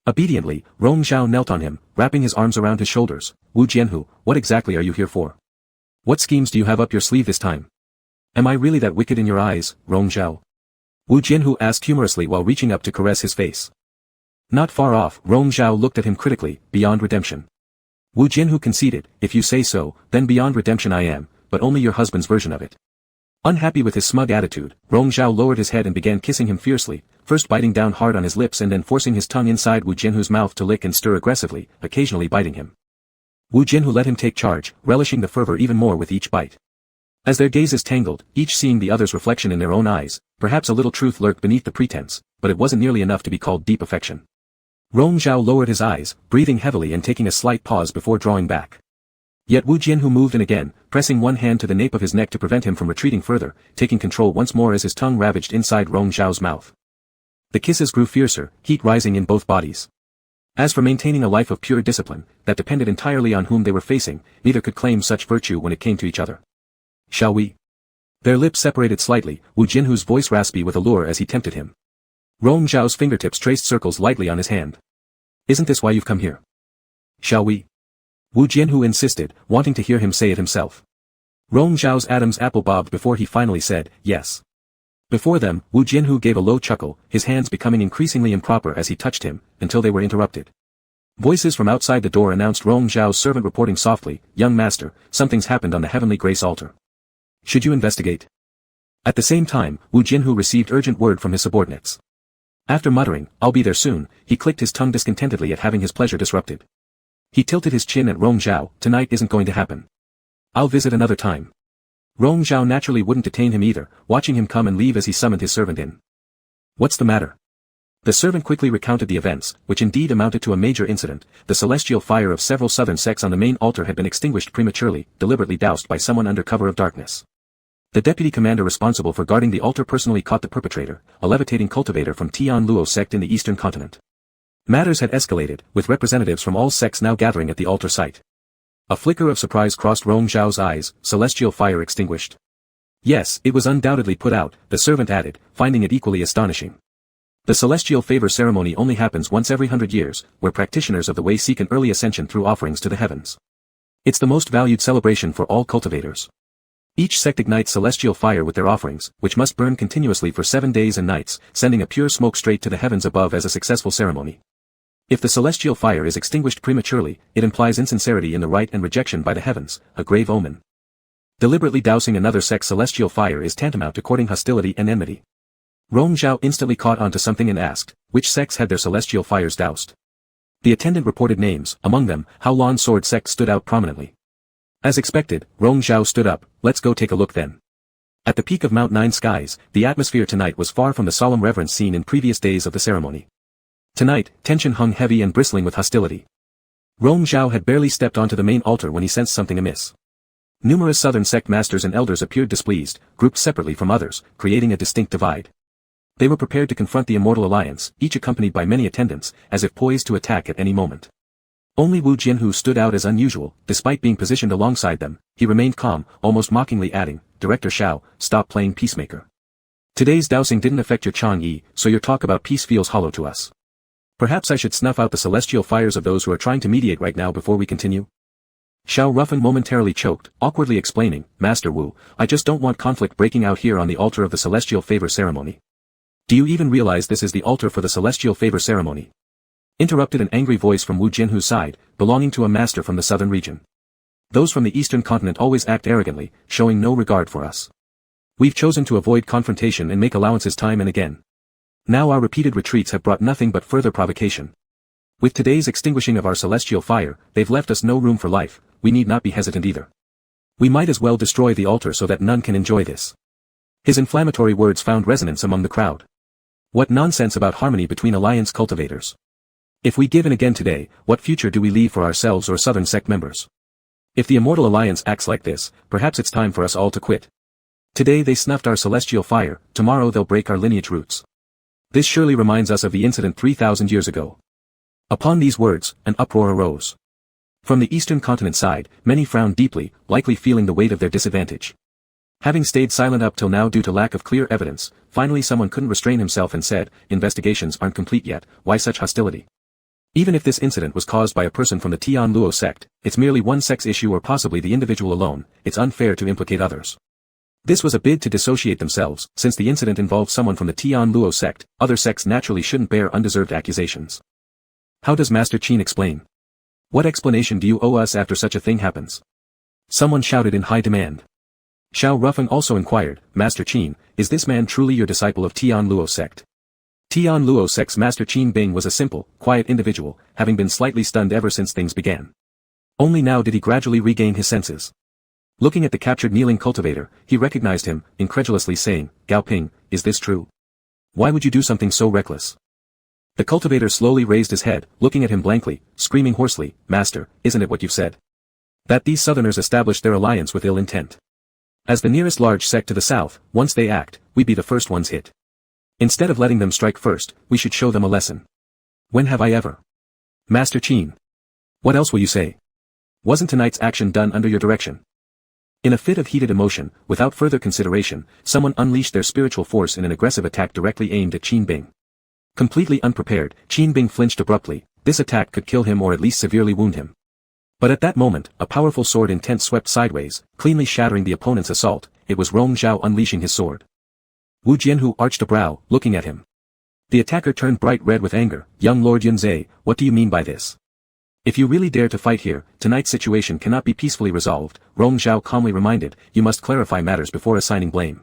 S1: Obediently, Rong Zhao knelt on him, wrapping his arms around his shoulders. Wu Jianhu, what exactly are you here for? What schemes do you have up your sleeve this time? Am I really that wicked in your eyes, Rong Zhao? Wu Jianhu asked humorously while reaching up to caress his face. Not far off, Rong Zhao looked at him critically, beyond redemption. Wu Jianhu conceded, if you say so, then beyond redemption I am, but only your husband's version of it. Unhappy with his smug attitude, Rong Zhao lowered his head and began kissing him fiercely, first biting down hard on his lips and then forcing his tongue inside Wu Jianhu's mouth to lick and stir aggressively, occasionally biting him. Wu Jianhu let him take charge, relishing the fervor even more with each bite. As their gazes tangled, each seeing the other's reflection in their own eyes, perhaps a little truth lurked beneath the pretense, but it wasn't nearly enough to be called deep affection. Rong Zhao lowered his eyes, breathing heavily and taking a slight pause before drawing back. Yet Wu Jianhu moved in again, pressing one hand to the nape of his neck to prevent him from retreating further, taking control once more as his tongue ravaged inside Rong Zhao's mouth. The kisses grew fiercer, heat rising in both bodies. As for maintaining a life of pure discipline, that depended entirely on whom they were facing, neither could claim such virtue when it came to each other. Shall we? Their lips separated slightly, Wu Jianhu's voice raspy with allure as he tempted him. Rong Zhao's fingertips traced circles lightly on his hand. Isn't this why you've come here? Shall we? Wu Jianhu insisted, wanting to hear him say it himself. Rong Zhao's Adam's apple bobbed before he finally said, yes. Before them, Wu Jianhu gave a low chuckle, his hands becoming increasingly improper as he touched him, until they were interrupted. Voices from outside the door announced Rong Zhao's servant reporting softly, young master, something's happened on the heavenly grace altar. Should you investigate? At the same time, Wu Jianhu received urgent word from his subordinates. After muttering, I'll be there soon, he clicked his tongue discontentedly at having his pleasure disrupted. He tilted his chin at Rong Zhao, tonight isn't going to happen. I'll visit another time. Rong Zhao naturally wouldn't detain him either, watching him come and leave as he summoned his servant in. What's the matter? The servant quickly recounted the events, which indeed amounted to a major incident. The celestial fire of several southern sects on the main altar had been extinguished prematurely, deliberately doused by someone under cover of darkness. The deputy commander responsible for guarding the altar personally caught the perpetrator, a levitating cultivator from Tian Luo sect in the eastern continent. Matters had escalated, with representatives from all sects now gathering at the altar site. A flicker of surprise crossed Rong Zhao's eyes, celestial fire extinguished. Yes, it was undoubtedly put out, the servant added, finding it equally astonishing. The celestial favor ceremony only happens once every 100 years, where practitioners of the way seek an early ascension through offerings to the heavens. It's the most valued celebration for all cultivators. Each sect ignites celestial fire with their offerings, which must burn continuously for 7 days and nights, sending a pure smoke straight to the heavens above as a successful ceremony. If the celestial fire is extinguished prematurely, it implies insincerity in the rite and rejection by the heavens, a grave omen. Deliberately dousing another sect's celestial fire is tantamount to courting hostility and enmity. Rong Zhao instantly caught on to something and asked, which sects had their celestial fires doused? The attendant reported names, among them, Hao Lan's sword sect stood out prominently. As expected, Rong Zhao stood up, let's go take a look then. At the peak of Mount Nine Skies, the atmosphere tonight was far from the solemn reverence seen in previous days of the ceremony. Tonight, tension hung heavy and bristling with hostility. Rong Zhao had barely stepped onto the main altar when he sensed something amiss. Numerous southern sect masters and elders appeared displeased, grouped separately from others, creating a distinct divide. They were prepared to confront the Immortal Alliance, each accompanied by many attendants, as if poised to attack at any moment. Only Wu Jianhu stood out as unusual, despite being positioned alongside them. He remained calm, almost mockingly adding, Director Shao, stop playing peacemaker. Today's dousing didn't affect your Chang'e, so your talk about peace feels hollow to us. Perhaps I should snuff out the celestial fires of those who are trying to mediate right now before we continue? Shao Ruffin momentarily choked, awkwardly explaining, Master Wu, I just don't want conflict breaking out here on the altar of the celestial favor ceremony. Do you even realize this is the altar for the celestial favor ceremony? Interrupted an angry voice from Wu Jianhu's side, belonging to a master from the southern region. Those from the eastern continent always act arrogantly, showing no regard for us. We've chosen to avoid confrontation and make allowances time and again. Now our repeated retreats have brought nothing but further provocation. With today's extinguishing of our celestial fire, they've left us no room for life, we need not be hesitant either. We might as well destroy the altar so that none can enjoy this. His inflammatory words found resonance among the crowd. What nonsense about harmony between alliance cultivators. If we give in again today, what future do we leave for ourselves or southern sect members? If the Immortal Alliance acts like this, perhaps it's time for us all to quit. Today they snuffed our celestial fire, tomorrow they'll break our lineage roots. This surely reminds us of the incident 3,000 years ago. Upon these words, an uproar arose. From the eastern continent side, many frowned deeply, likely feeling the weight of their disadvantage. Having stayed silent up till now due to lack of clear evidence, finally someone couldn't restrain himself and said, investigations aren't complete yet, why such hostility? Even if this incident was caused by a person from the Tian Luo sect, it's merely one sect's issue or possibly the individual alone, it's unfair to implicate others. This was a bid to dissociate themselves, since the incident involved someone from the Tian Luo sect, other sects naturally shouldn't bear undeserved accusations. How does Master Qin explain? What explanation do you owe us after such a thing happens? Someone shouted in high demand. Shao Ruffin also inquired, Master Qin, is this man truly your disciple of Tian Luo sect? Tian Luo sect's Master Qin Bing was a simple, quiet individual, having been slightly stunned ever since things began. Only now did he gradually regain his senses. Looking at the captured kneeling cultivator, he recognized him, incredulously saying, Gao Ping, is this true? Why would you do something so reckless? The cultivator slowly raised his head, looking at him blankly, screaming hoarsely, Master, isn't it what you've said? That these southerners established their alliance with ill intent. As the nearest large sect to the south, once they act, we'd be the first ones hit. Instead of letting them strike first, we should show them a lesson. When have I ever? Master Qin. What else will you say? Wasn't tonight's action done under your direction? In a fit of heated emotion, without further consideration, someone unleashed their spiritual force in an aggressive attack directly aimed at Qin Bing. Completely unprepared, Qin Bing flinched abruptly. This attack could kill him or at least severely wound him. But at that moment, a powerful sword intent swept sideways, cleanly shattering the opponent's assault. It was Rong Zhao unleashing his sword. Wu Jianhu arched a brow, looking at him. The attacker turned bright red with anger. Young Lord Yunzhe, what do you mean by this? If you really dare to fight here, tonight's situation cannot be peacefully resolved, Rong Zhao calmly reminded, you must clarify matters before assigning blame.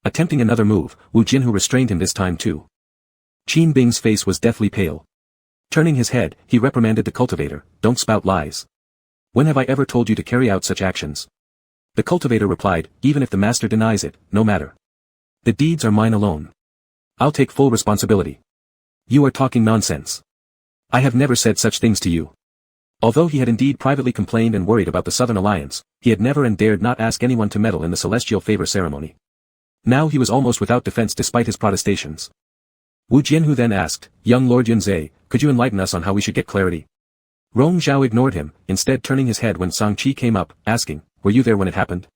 S1: Attempting another move, Wu Jianhu restrained him this time too. Qin Bing's face was deathly pale. Turning his head, he reprimanded the cultivator, don't spout lies. When have I ever told you to carry out such actions? The cultivator replied, even if the master denies it, no matter. The deeds are mine alone. I'll take full responsibility. You are talking nonsense. I have never said such things to you. Although he had indeed privately complained and worried about the Southern Alliance, he had never and dared not ask anyone to meddle in the celestial favor ceremony. Now he was almost without defense despite his protestations. Wu Jianhu then asked, "Young Lord Yunzhe, could you enlighten us on how we should get clarity?" Rong Zhao ignored him, instead turning his head when Song Qi came up, asking, "Were you there when it happened?"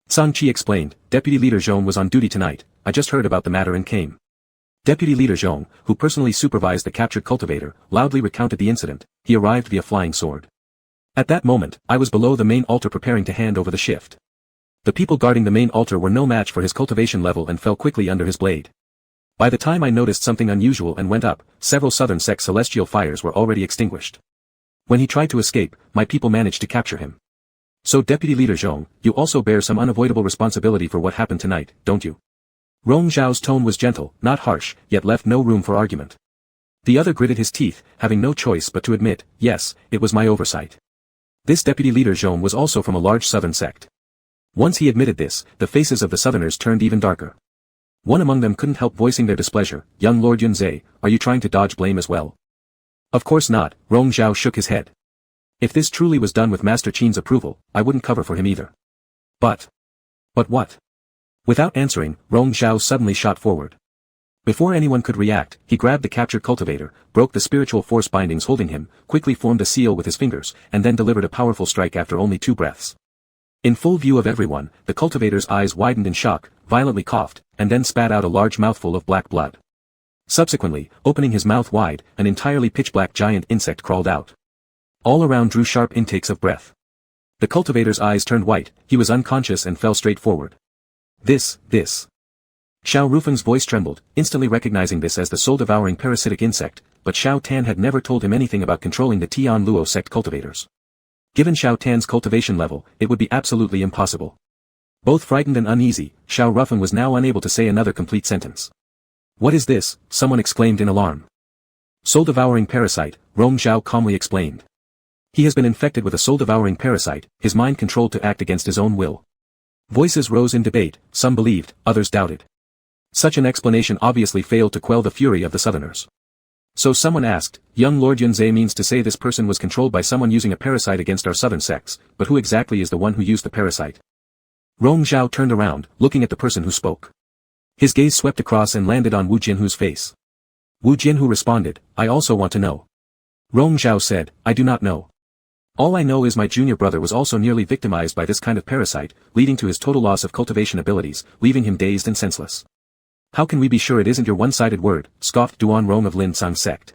S1: Song Qi explained, "Deputy Leader Zhong was on duty tonight, I just heard about the matter and came." Deputy Leader Zhong, who personally supervised the captured cultivator, loudly recounted the incident. He arrived via flying sword. At that moment, I was below the main altar preparing to hand over the shift. The people guarding the main altar were no match for his cultivation level and fell quickly under his blade. By the time I noticed something unusual and went up, several southern sect celestial fires were already extinguished. When he tried to escape, my people managed to capture him. So Deputy Leader Zhong, you also bear some unavoidable responsibility for what happened tonight, don't you? Rong Zhao's tone was gentle, not harsh, yet left no room for argument. The other gritted his teeth, having no choice but to admit, yes, it was my oversight. This Deputy Leader Zhong was also from a large southern sect. Once he admitted this, the faces of the southerners turned even darker. One among them couldn't help voicing their displeasure. "Young Lord Yunzhe, are you trying to dodge blame as well?" "Of course not," Rong Zhao shook his head. "If this truly was done with Master Qin's approval, I wouldn't cover for him either." But what? Without answering, Rong Zhao suddenly shot forward. Before anyone could react, he grabbed the captured cultivator, broke the spiritual force bindings holding him, quickly formed a seal with his fingers, and then delivered a powerful strike after only 2 breaths. In full view of everyone, the cultivator's eyes widened in shock, violently coughed, and then spat out a large mouthful of black blood. Subsequently, opening his mouth wide, an entirely pitch-black giant insect crawled out. All around drew sharp intakes of breath. The cultivator's eyes turned white, he was unconscious and fell straight forward. This. Xiao Rufeng's voice trembled, instantly recognizing this as the soul-devouring parasitic insect, but Xiao Tan had never told him anything about controlling the Tian Luo sect cultivators. Given Xiao Tan's cultivation level, it would be absolutely impossible. Both frightened and uneasy, Xiao Rufeng was now unable to say another complete sentence. "What is this?" someone exclaimed in alarm. "Soul-devouring parasite," Rong Zhao calmly explained. "He has been infected with a soul-devouring parasite, his mind controlled to act against his own will." Voices rose in debate, some believed, others doubted. Such an explanation obviously failed to quell the fury of the southerners. So someone asked, "Young Lord Yunzhe means to say this person was controlled by someone using a parasite against our southern sects, but who exactly is the one who used the parasite?" Rong Zhao turned around, looking at the person who spoke. His gaze swept across and landed on Wu Jianhu's face. Wu Jianhu responded, "I also want to know." Rong Zhao said, "I do not know. All I know is my junior brother was also nearly victimized by this kind of parasite, leading to his total loss of cultivation abilities, leaving him dazed and senseless." "How can we be sure it isn't your one-sided word?" scoffed Duan Rong of Lin Sang sect.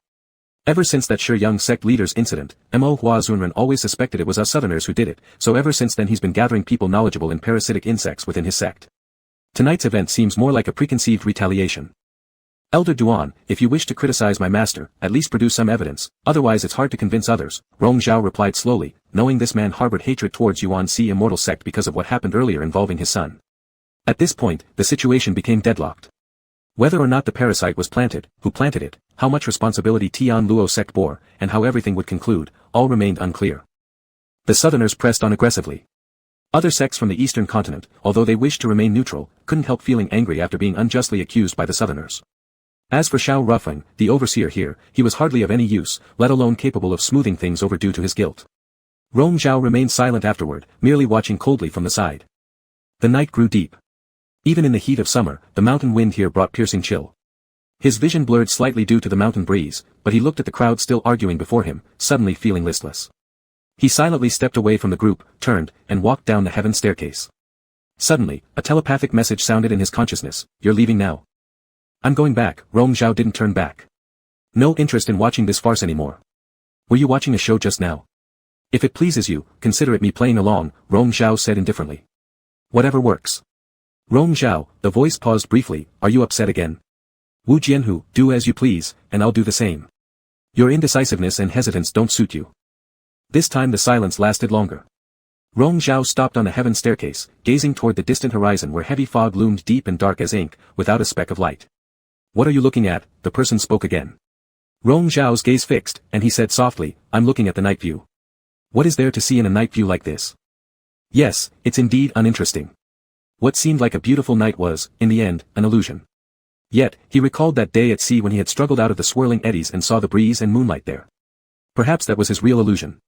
S1: "Ever since that Shi Young sect leader's incident, Mo Hua Zunren always suspected it was us southerners who did it, so ever since then he's been gathering people knowledgeable in parasitic insects within his sect. Tonight's event seems more like a preconceived retaliation. Elder Duan, if you wish to criticize my master, at least produce some evidence, otherwise it's hard to convince others," Rong Zhao replied slowly, knowing this man harbored hatred towards Yuan Si immortal sect because of what happened earlier involving his son. At this point, the situation became deadlocked. Whether or not the parasite was planted, who planted it, how much responsibility Tian Luo sect bore, and how everything would conclude, all remained unclear. The southerners pressed on aggressively. Other sects from the eastern continent, although they wished to remain neutral, couldn't help feeling angry after being unjustly accused by the southerners. As for Xiao Rufeng, the overseer here, he was hardly of any use, let alone capable of smoothing things over due to his guilt. Rong Zhao remained silent afterward, merely watching coldly from the side. The night grew deep. Even in the heat of summer, the mountain wind here brought piercing chill. His vision blurred slightly due to the mountain breeze, but he looked at the crowd still arguing before him, suddenly feeling listless. He silently stepped away from the group, turned, and walked down the heaven staircase. Suddenly, a telepathic message sounded in his consciousness, "You're leaving now." "I'm going back." Rong Zhao didn't turn back. "No interest in watching this farce anymore." "Were you watching a show just now?" "If it pleases you, consider it me playing along," Rong Zhao said indifferently. "Whatever works." "Rong Zhao," the voice paused briefly, "are you upset again?" "Wu Jianhu, do as you please, and I'll do the same. Your indecisiveness and hesitance don't suit you." This time the silence lasted longer. Rong Zhao stopped on the heaven staircase, gazing toward the distant horizon where heavy fog loomed deep and dark as ink, without a speck of light. "What are you looking at?" the person spoke again. Rong Zhao's gaze fixed, and he said softly, "I'm looking at the night view." "What is there to see in a night view like this?" "Yes, it's indeed uninteresting." What seemed like a beautiful night was, in the end, an illusion. Yet, he recalled that day at sea when he had struggled out of the swirling eddies and saw the breeze and moonlight there. Perhaps that was his real illusion.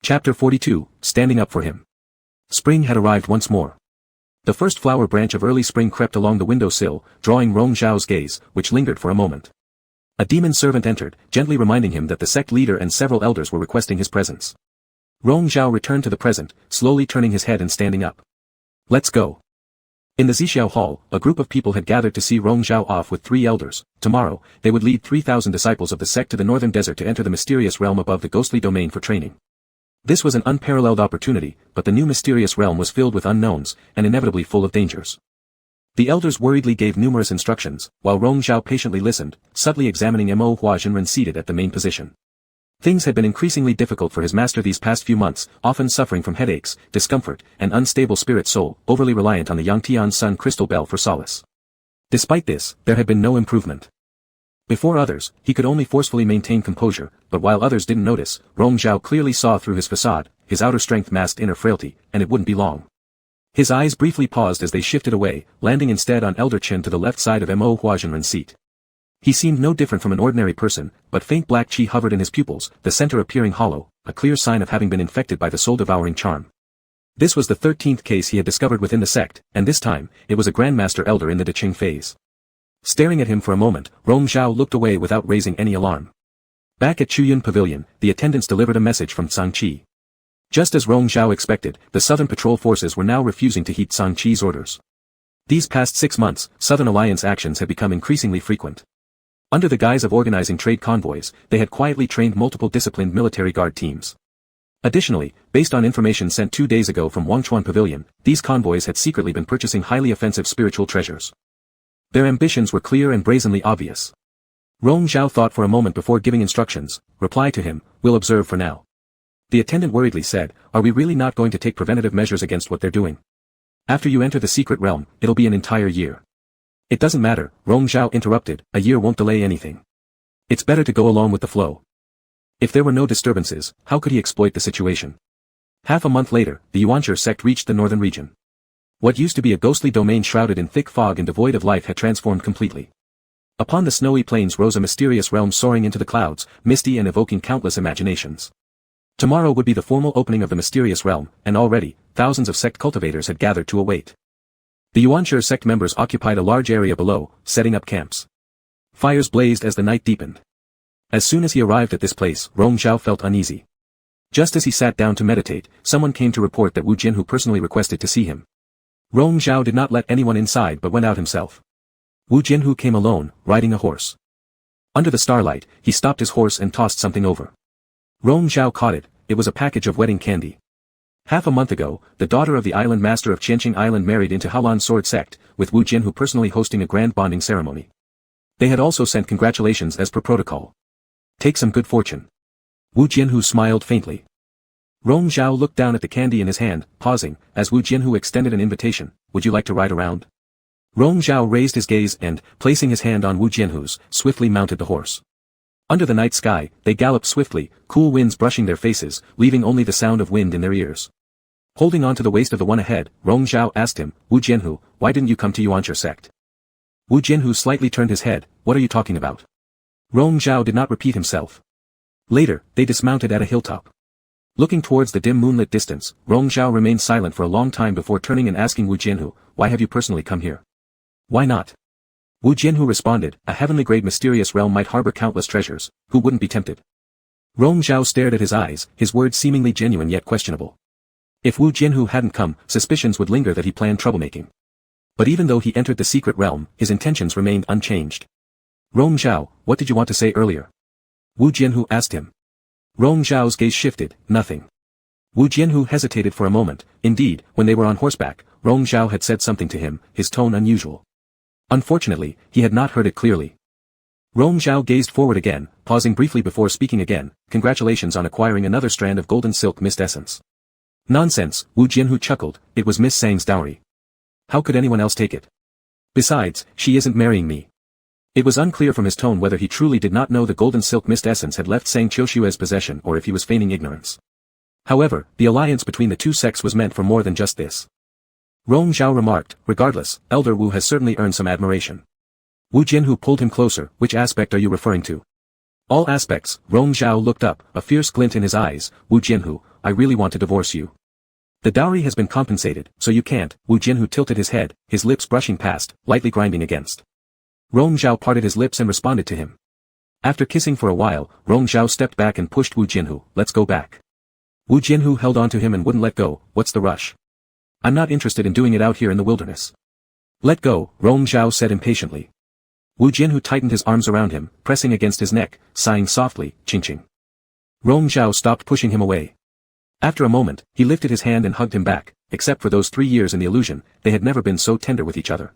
S1: Chapter 42, Standing Up for Him. Spring had arrived once more. The first flower branch of early spring crept along the window sill, drawing Rong Zhao's gaze, which lingered for a moment. A demon servant entered, gently reminding him that the sect leader and several elders were requesting his presence. Rong Zhao returned to the present, slowly turning his head and standing up. Let's go. In the Zixiao Hall, a group of people had gathered to see Rong Zhao off with 3 elders. Tomorrow, they would lead 3,000 disciples of the sect to the northern desert to enter the mysterious realm above the ghostly domain for training. This was an unparalleled opportunity, but the new mysterious realm was filled with unknowns, and inevitably full of dangers. The elders worriedly gave numerous instructions, while Rong Zhao patiently listened, subtly examining Mo Huazhenren seated at the main position. Things had been increasingly difficult for his master these past few months, often suffering from headaches, discomfort, and unstable spirit soul, overly reliant on the Yangtian Sun crystal bell for solace. Despite this, there had been no improvement. Before others, he could only forcefully maintain composure, but while others didn't notice, Rong Zhao clearly saw through his facade, his outer strength masked inner frailty, and it wouldn't be long. His eyes briefly paused as they shifted away, landing instead on Elder Chen to the left side of Mo Huazhenren's seat. He seemed no different from an ordinary person, but faint black qi hovered in his pupils, the center appearing hollow, a clear sign of having been infected by the soul-devouring charm. This was the 13th case he had discovered within the sect, and this time, it was a Grandmaster Elder in the Deqing phase. Staring at him for a moment, Rong Zhao looked away without raising any alarm. Back at Chuyun Pavilion, the attendants delivered a message from Zhang Qi. Just as Rong Zhao expected, the Southern Patrol forces were now refusing to heed Zhang Qi's orders. These past 6 months, Southern Alliance actions had become increasingly frequent. Under the guise of organizing trade convoys, they had quietly trained multiple disciplined military guard teams. Additionally, based on information sent 2 days ago from Wangchuan Pavilion, these convoys had secretly been purchasing highly offensive spiritual treasures. Their ambitions were clear and brazenly obvious. Rong Zhao thought for a moment before giving instructions. Reply to him, we'll observe for now. The attendant worriedly said, are we really not going to take preventative measures against what they're doing? After you enter the secret realm, it'll be an entire year. It doesn't matter, Rong Zhao interrupted, a year won't delay anything. It's better to go along with the flow. If there were no disturbances, how could he exploit the situation? Half a month later, the Yuanzhi sect reached the northern region. What used to be a ghostly domain shrouded in thick fog and devoid of life had transformed completely. Upon the snowy plains rose a mysterious realm soaring into the clouds, misty and evoking countless imaginations. Tomorrow would be the formal opening of the mysterious realm, and already, thousands of sect cultivators had gathered to await. The Yuanzhi sect members occupied a large area below, setting up camps. Fires blazed as the night deepened. As soon as he arrived at this place, Rong Zhao felt uneasy. Just as he sat down to meditate, someone came to report that Wu Jinhu personally requested to see him. Rong Zhao did not let anyone inside but went out himself. Wu Jinhu came alone, riding a horse. Under the starlight, he stopped his horse and tossed something over. Rong Zhao caught it. It was a package of wedding candy. Half a month ago, the daughter of the island master of Qianqing Island married into Haolan Sword Sect, with Wu Jinhu personally hosting a grand bonding ceremony. They had also sent congratulations as per protocol. Take some good fortune. Wu Jinhu smiled faintly. Rong Zhao looked down at the candy in his hand, pausing, as Wu Jinhu extended an invitation, would you like to ride around? Rong Zhao raised his gaze and, placing his hand on Wu Jinhu's, swiftly mounted the horse. Under the night sky, they galloped swiftly, cool winds brushing their faces, leaving only the sound of wind in their ears. Holding on to the waist of the one ahead, Rong Zhao asked him, Wu Jinhu, why didn't you come to Yuanzhi sect? Wu Jinhu slightly turned his head, what are you talking about? Rong Zhao did not repeat himself. Later, they dismounted at a hilltop. Looking towards the dim moonlit distance, Rong Zhao remained silent for a long time before turning and asking Wu Jinhu, why have you personally come here? Why not? Wu Jinhu responded, a heavenly grade mysterious realm might harbor countless treasures, who wouldn't be tempted? Rong Zhao stared at his eyes, his words seemingly genuine yet questionable. If Wu Jinhu hadn't come, suspicions would linger that he planned troublemaking. But even though he entered the secret realm, his intentions remained unchanged. Rong Zhao, what did you want to say earlier? Wu Jinhu asked him. Rong Zhao's gaze shifted, nothing. Wu Jinhu hesitated for a moment. Indeed, when they were on horseback, Rong Zhao had said something to him, his tone unusual. Unfortunately, he had not heard it clearly. Rong Zhao gazed forward again, pausing briefly before speaking again, congratulations on acquiring another strand of golden silk mist essence. Nonsense, Wu Jinhu chuckled, it was Miss Sang's dowry. How could anyone else take it? Besides, she isn't marrying me. It was unclear from his tone whether he truly did not know the golden silk mist essence had left Sang Qiushue's possession or if he was feigning ignorance. However, the alliance between the two sects was meant for more than just this. Rong Zhao remarked, regardless, Elder Wu has certainly earned some admiration. Wu Jinhu pulled him closer, which aspect are you referring to? All aspects. Rong Zhao looked up, a fierce glint in his eyes. Wu Jianhu, I really want to divorce you. The dowry has been compensated, so you can't. Wu Jianhu tilted his head, his lips brushing past, lightly grinding against. Rong Zhao parted his lips and responded to him. After kissing for a while, Rong Zhao stepped back and pushed Wu Jianhu, let's go back. Wu Jianhu held on to him and wouldn't let go. What's the rush? I'm not interested in doing it out here in the wilderness. Let go, Rong Zhao said impatiently. Wu Jianhu tightened his arms around him, pressing against his neck, sighing softly, ching-ching. Rong Zhao stopped pushing him away. After a moment, he lifted his hand and hugged him back. Except for those 3 years in the illusion, they had never been so tender with each other.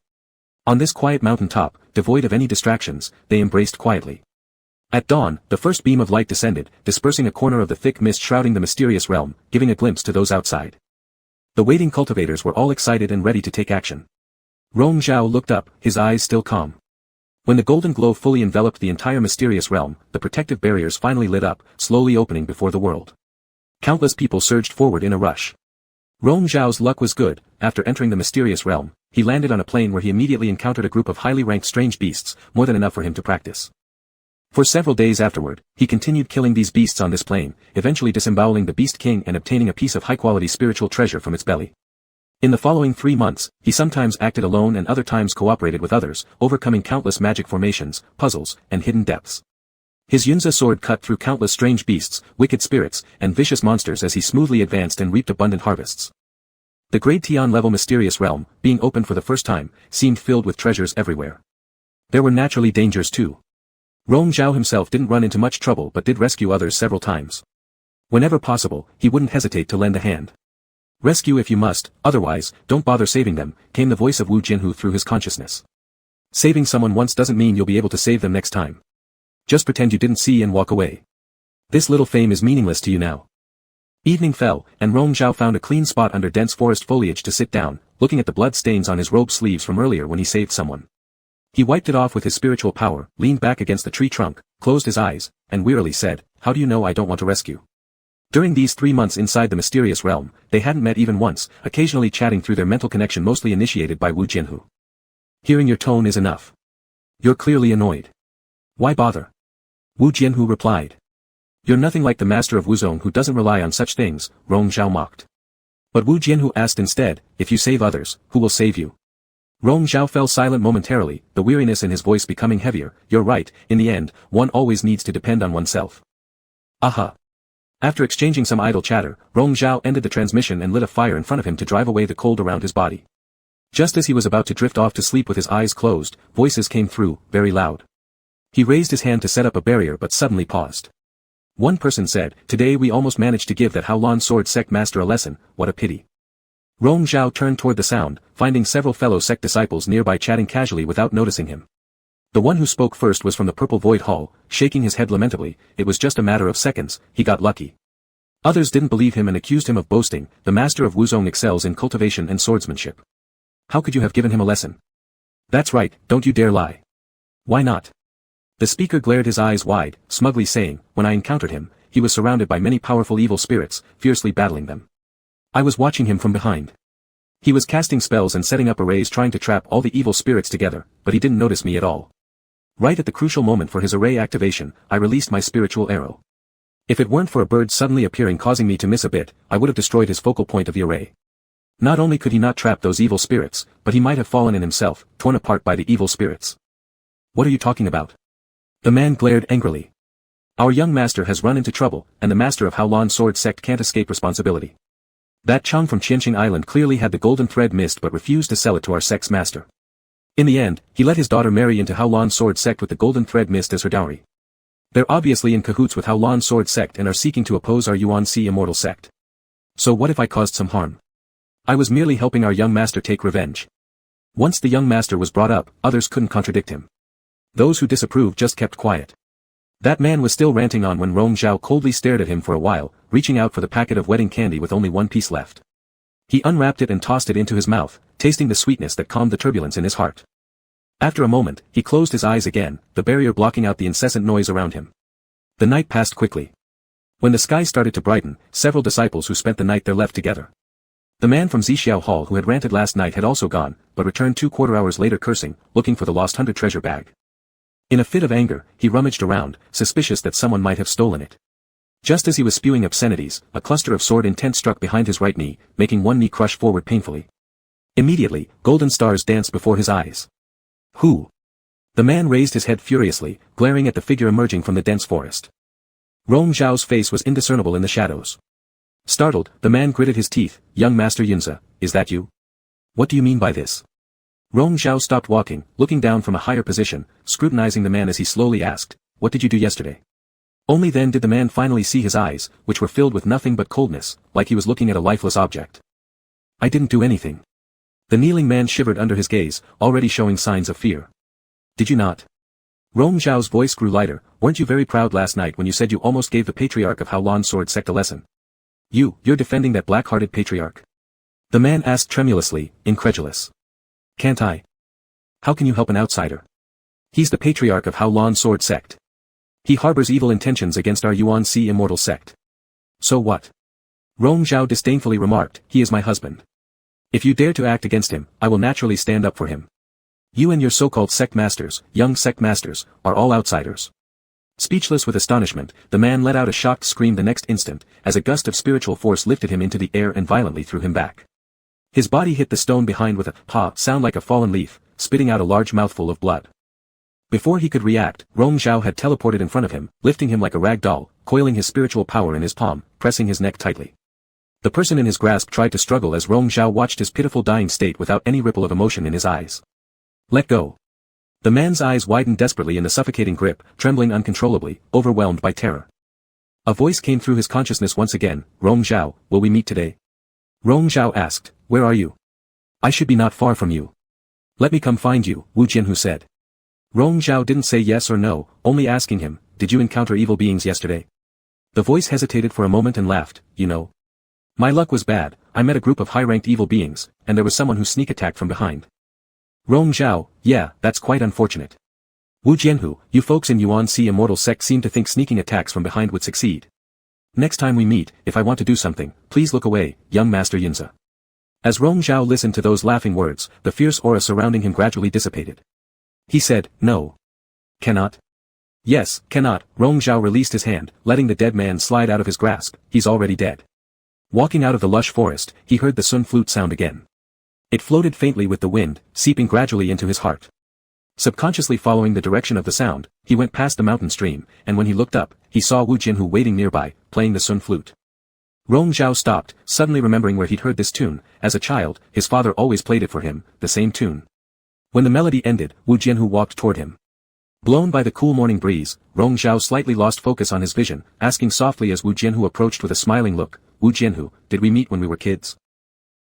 S1: On this quiet mountain top, devoid of any distractions, they embraced quietly. At dawn, the first beam of light descended, dispersing a corner of the thick mist shrouding the mysterious realm, giving a glimpse to those outside. The waiting cultivators were all excited and ready to take action. Rong Zhao looked up, his eyes still calm. When the golden glow fully enveloped the entire mysterious realm, the protective barriers finally lit up, slowly opening before the world. Countless people surged forward in a rush. Rong Zhao's luck was good. After entering the mysterious realm, he landed on a plain where he immediately encountered a group of highly ranked strange beasts, more than enough for him to practice. For several days afterward, he continued killing these beasts on this plain, eventually disemboweling the Beast King and obtaining a piece of high-quality spiritual treasure from its belly. In the following 3 months, he sometimes acted alone and other times cooperated with others, overcoming countless magic formations, puzzles, and hidden depths. His Yunza sword cut through countless strange beasts, wicked spirits, and vicious monsters as he smoothly advanced and reaped abundant harvests. The Grade Tian-level mysterious realm, being opened for the first time, seemed filled with treasures everywhere. There were naturally dangers too. Rong Zhao himself didn't run into much trouble but did rescue others several times. Whenever possible, he wouldn't hesitate to lend a hand. Rescue if you must, otherwise, don't bother saving them, came the voice of Wu Jianhu through his consciousness. Saving someone once doesn't mean you'll be able to save them next time. Just pretend you didn't see and walk away. This little fame is meaningless to you now. Evening fell, and Rong Zhao found a clean spot under dense forest foliage to sit down, looking at the blood stains on his robe sleeves from earlier when he saved someone. He wiped it off with his spiritual power, leaned back against the tree trunk, closed his eyes, and wearily said, how do you know I don't want to rescue? During these 3 months inside the mysterious realm, they hadn't met even once, occasionally chatting through their mental connection mostly initiated by Wu Jianhu. Hearing your tone is enough. You're clearly annoyed. Why bother? Wu Jianhu replied. You're nothing like the master of Wuzong who doesn't rely on such things, Rong Zhao mocked. But Wu Jianhu asked instead, if you save others, who will save you? Rong Zhao fell silent momentarily, the weariness in his voice becoming heavier. You're right, in the end, one always needs to depend on oneself. Aha. After exchanging some idle chatter, Rong Zhao ended the transmission and lit a fire in front of him to drive away the cold around his body. Just as he was about to drift off to sleep with his eyes closed, voices came through, very loud. He raised his hand to set up a barrier but suddenly paused. One person said, today we almost managed to give that Haolan sword sect master a lesson, what a pity. Rong Zhao turned toward the sound, finding several fellow sect disciples nearby chatting casually without noticing him. The one who spoke first was from the Purple Void Hall, shaking his head lamentably. It was just a matter of seconds, he got lucky. Others didn't believe him and accused him of boasting. The master of Wuzong excels in cultivation and swordsmanship. How could you have given him a lesson? That's right, don't you dare lie. Why not? The speaker glared his eyes wide, smugly saying, when I encountered him, he was surrounded by many powerful evil spirits, fiercely battling them. I was watching him from behind. He was casting spells and setting up arrays trying to trap all the evil spirits together, but he didn't notice me at all. Right at the crucial moment for his array activation, I released my spiritual arrow. If it weren't for a bird suddenly appearing causing me to miss a bit, I would have destroyed his focal point of the array. Not only could he not trap those evil spirits, but he might have fallen in himself, torn apart by the evil spirits. What are you talking about? The man glared angrily. Our young master has run into trouble, and the master of Haolan sword sect can't escape responsibility. That Chang from Qianqing Island clearly had the golden thread missed but refused to sell it to our sect's master. In the end, he let his daughter marry into Haolan sword sect with the golden thread missed as her dowry. They're obviously in cahoots with Haolan sword sect and are seeking to oppose our Yuan Si immortal sect. So what if I caused some harm? I was merely helping our young master take revenge. Once the young master was brought up, others couldn't contradict him. Those who disapproved just kept quiet. That man was still ranting on when Rong Zhao coldly stared at him for a while, reaching out for the packet of wedding candy with only one piece left. He unwrapped it and tossed it into his mouth, tasting the sweetness that calmed the turbulence in his heart. After a moment, he closed his eyes again, the barrier blocking out the incessant noise around him. The night passed quickly. When the sky started to brighten, several disciples who spent the night there left together. The man from Zixiao Hall who had ranted last night had also gone, but returned 2/4 hours later cursing, looking for the lost 100 treasure bag. In a fit of anger, he rummaged around, suspicious that someone might have stolen it. Just as he was spewing obscenities, a cluster of sword intent struck behind his right knee, making one knee crush forward painfully. Immediately, golden stars danced before his eyes. Who? The man raised his head furiously, glaring at the figure emerging from the dense forest. Rong Zhao's face was indiscernible in the shadows. Startled, the man gritted his teeth. Young Master Yunze, is that you? What do you mean by this? Rong Zhao stopped walking, looking down from a higher position, scrutinizing the man as he slowly asked, what did you do yesterday? Only then did the man finally see his eyes, which were filled with nothing but coldness, like he was looking at a lifeless object. I didn't do anything. The kneeling man shivered under his gaze, already showing signs of fear. Did you not? Rong Zhao's voice grew lighter. Weren't you very proud last night when you said you almost gave the patriarch of Haolan Sword Sect a lesson? You're defending that black-hearted patriarch? The man asked tremulously, incredulous. Can't I? How can you help an outsider? He's the patriarch of Haolan Sword Sect. He harbors evil intentions against our Yuan Si immortal sect. So what? Rong Zhao disdainfully remarked, he is my husband. If you dare to act against him, I will naturally stand up for him. You and your so-called sect masters, young sect masters, are all outsiders. Speechless with astonishment, the man let out a shocked scream the next instant, as a gust of spiritual force lifted him into the air and violently threw him back. His body hit the stone behind with a "pa" sound like a fallen leaf, spitting out a large mouthful of blood. Before he could react, Rong Zhao had teleported in front of him, lifting him like a rag doll, coiling his spiritual power in his palm, pressing his neck tightly. The person in his grasp tried to struggle as Rong Zhao watched his pitiful dying state without any ripple of emotion in his eyes. Let go. The man's eyes widened desperately in the suffocating grip, trembling uncontrollably, overwhelmed by terror. A voice came through his consciousness once again, Rong Zhao, will we meet today? Rong Zhao asked, where are you? I should be not far from you. Let me come find you, Wu Jianhu said. Rong Zhao didn't say yes or no, only asking him, did you encounter evil beings yesterday? The voice hesitated for a moment and laughed, you know. My luck was bad, I met a group of high-ranked evil beings, and there was someone who sneak attacked from behind. Rong Zhao, yeah, that's quite unfortunate. Wu Jianhu, you folks in Yuan Si immortal sect seem to think sneaking attacks from behind would succeed. Next time we meet, if I want to do something, please look away, young Master Yunze. As Rong Zhao listened to those laughing words, the fierce aura surrounding him gradually dissipated. He said, no. Cannot? Yes, cannot. Rong Zhao released his hand, letting the dead man slide out of his grasp. He's already dead. Walking out of the lush forest, he heard the sun flute sound again. It floated faintly with the wind, seeping gradually into his heart. Subconsciously following the direction of the sound, he went past the mountain stream, and when he looked up, he saw Wu Jianhu waiting nearby, playing the sun flute. Rong Zhao stopped, suddenly remembering where he'd heard this tune. As a child, his father always played it for him, the same tune. When the melody ended, Wu Jianhu walked toward him. Blown by the cool morning breeze, Rong Zhao slightly lost focus on his vision, asking softly as Wu Jianhu approached with a smiling look, Wu Jianhu, did we meet when we were kids?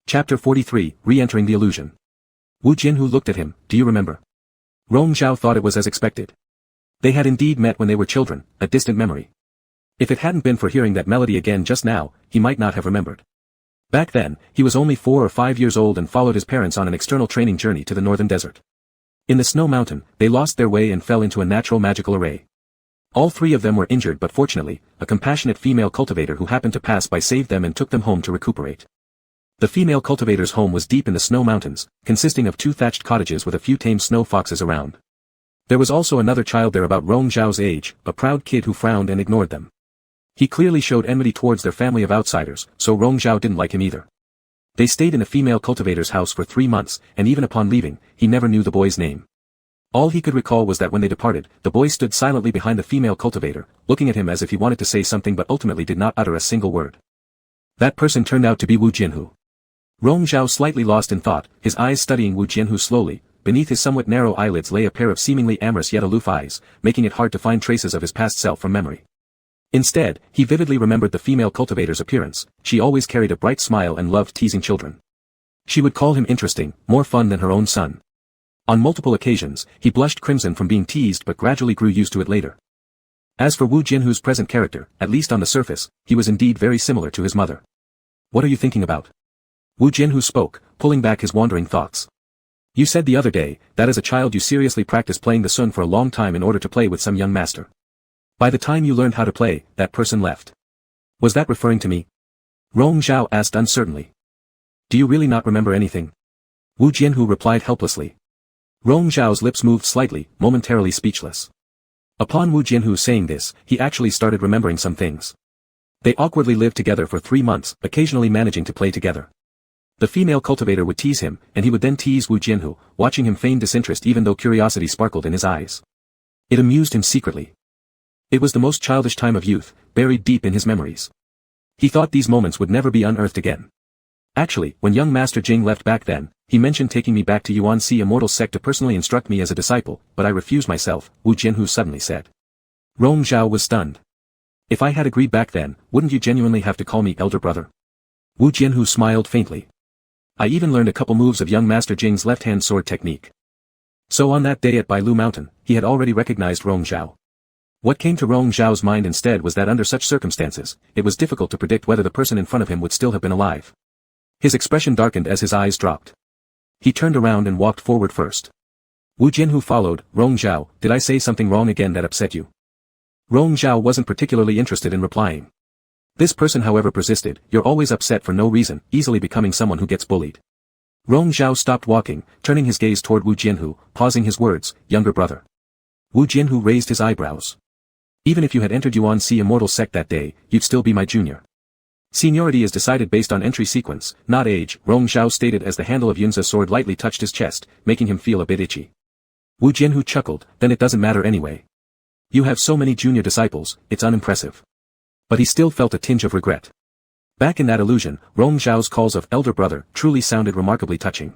S1: Chapter 43, Re-entering the Illusion. Wu Jianhu looked at him, do you remember? Rong Zhao thought it was as expected. They had indeed met when they were children, a distant memory. If it hadn't been for hearing that melody again just now, he might not have remembered. Back then, he was only 4 or 5 years old and followed his parents on an external training journey to the northern desert. In the snow mountain, they lost their way and fell into a natural magical array. All 3 of them were injured but fortunately, a compassionate female cultivator who happened to pass by saved them and took them home to recuperate. The female cultivator's home was deep in the snow mountains, consisting of 2 thatched cottages with a few tame snow foxes around. There was also another child there about Rong Zhao's age, a proud kid who frowned and ignored them. He clearly showed enmity towards their family of outsiders, so Rong Zhao didn't like him either. They stayed in the female cultivator's house for 3 months, and even upon leaving, he never knew the boy's name. All he could recall was that when they departed, the boy stood silently behind the female cultivator, looking at him as if he wanted to say something but ultimately did not utter a single word. That person turned out to be Wu Jianhu. Rong Zhao slightly lost in thought, his eyes studying Wu Jianhu slowly. Beneath his somewhat narrow eyelids lay a pair of seemingly amorous yet aloof eyes, making it hard to find traces of his past self from memory. Instead, he vividly remembered the female cultivator's appearance. She always carried a bright smile and loved teasing children. She would call him interesting, more fun than her own son. On multiple occasions, he blushed crimson from being teased but gradually grew used to it later. As for Wu Jianhu's present character, at least on the surface, he was indeed very similar to his mother. What are you thinking about? Wu Jianhu spoke, pulling back his wandering thoughts. You said the other day, that as a child you seriously practiced playing the sun for a long time in order to play with some young master. By the time you learned how to play, that person left. Was that referring to me? Rong Zhao asked uncertainly. Do you really not remember anything? Wu Jianhu replied helplessly. Rong Zhao's lips moved slightly, momentarily speechless. Upon Wu Jianhu saying this, he actually started remembering some things. They awkwardly lived together for 3 months, occasionally managing to play together. The female cultivator would tease him, and he would then tease Wu Jianhu, watching him feign disinterest even though curiosity sparkled in his eyes. It amused him secretly. It was the most childish time of youth, buried deep in his memories. He thought these moments would never be unearthed again. Actually, when young Master Jing left back then, he mentioned taking me back to Yuan-Si Immortal Sect to personally instruct me as a disciple, but I refused myself, Wu Jianhu suddenly said. Rong Zhao was stunned. If I had agreed back then, wouldn't you genuinely have to call me elder brother? Wu Jianhu smiled faintly. I even learned a couple moves of young Master Jing's left-hand sword technique. So on that day at Bailu Mountain, he had already recognized Rong Zhao. What came to Rong Zhao's mind instead was that under such circumstances, it was difficult to predict whether the person in front of him would still have been alive. His expression darkened as his eyes dropped. He turned around and walked forward first. Wu Jianhu followed. Rong Zhao, did I say something wrong again that upset you? Rong Zhao wasn't particularly interested in replying. This person however persisted, you're always upset for no reason, easily becoming someone who gets bullied. Rong Zhao stopped walking, turning his gaze toward Wu Jianhu, pausing his words, younger brother. Wu Jianhu raised his eyebrows. Even if you had entered Yuan-Si Immortal Sect that day, you'd still be my junior. Seniority is decided based on entry sequence, not age, Rong Zhao stated as the handle of Yunza's sword lightly touched his chest, making him feel a bit itchy. Wu Jianhu chuckled, then it doesn't matter anyway. You have so many junior disciples, it's unimpressive. But he still felt a tinge of regret. Back in that illusion, Rong Zhao's calls of elder brother truly sounded remarkably touching.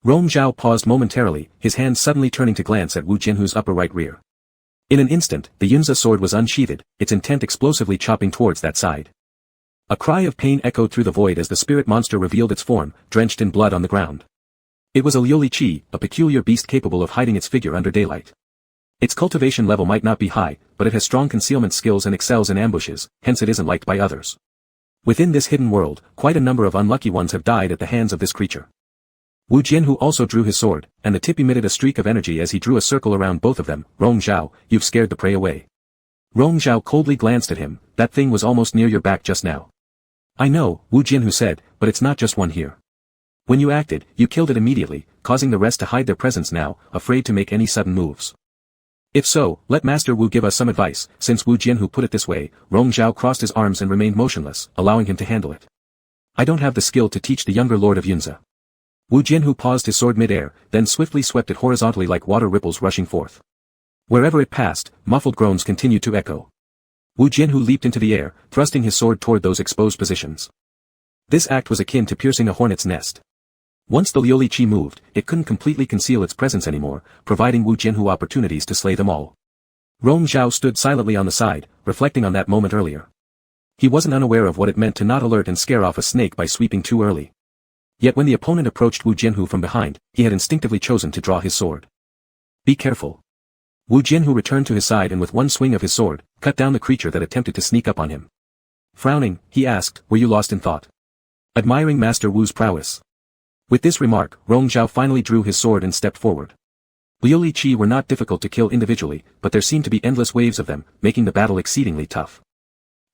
S1: Rong Zhao paused momentarily, his hand suddenly turning to glance at Wu Jianhu's upper right rear. In an instant, the Yunza sword was unsheathed, its intent explosively chopping towards that side. A cry of pain echoed through the void as the spirit monster revealed its form, drenched in blood on the ground. It was a Liuli Qi, a peculiar beast capable of hiding its figure under daylight. Its cultivation level might not be high, but it has strong concealment skills and excels in ambushes, hence it isn't liked by others. Within this hidden world, quite a number of unlucky ones have died at the hands of this creature. Wu Jianhu also drew his sword, and the tip emitted a streak of energy as he drew a circle around both of them. Rong Zhao, you've scared the prey away. Rong Zhao coldly glanced at him, that thing was almost near your back just now. I know, Wu Jianhu said, but it's not just one here. When you acted, you killed it immediately, causing the rest to hide their presence now, afraid to make any sudden moves. If so, let Master Wu give us some advice. Since Wu Jianhu put it this way, Rong Zhao crossed his arms and remained motionless, allowing him to handle it. I don't have the skill to teach the younger lord of Yunza. Wu Jianhu paused his sword mid-air, then swiftly swept it horizontally like water ripples rushing forth. Wherever it passed, muffled groans continued to echo. Wu Jianhu leaped into the air, thrusting his sword toward those exposed positions. This act was akin to piercing a hornet's nest. Once the Liuli Qi moved, it couldn't completely conceal its presence anymore, providing Wu Jianhu opportunities to slay them all. Rong Zhao stood silently on the side, reflecting on that moment earlier. He wasn't unaware of what it meant to not alert and scare off a snake by sweeping too early. Yet when the opponent approached Wu Jianhu from behind, he had instinctively chosen to draw his sword. Be careful. Wu Jianhu returned to his side and with one swing of his sword, cut down the creature that attempted to sneak up on him. Frowning, he asked, were you lost in thought? Admiring Master Wu's prowess. With this remark, Rong Zhao finally drew his sword and stepped forward. Liuli Qi were not difficult to kill individually, but there seemed to be endless waves of them, making the battle exceedingly tough.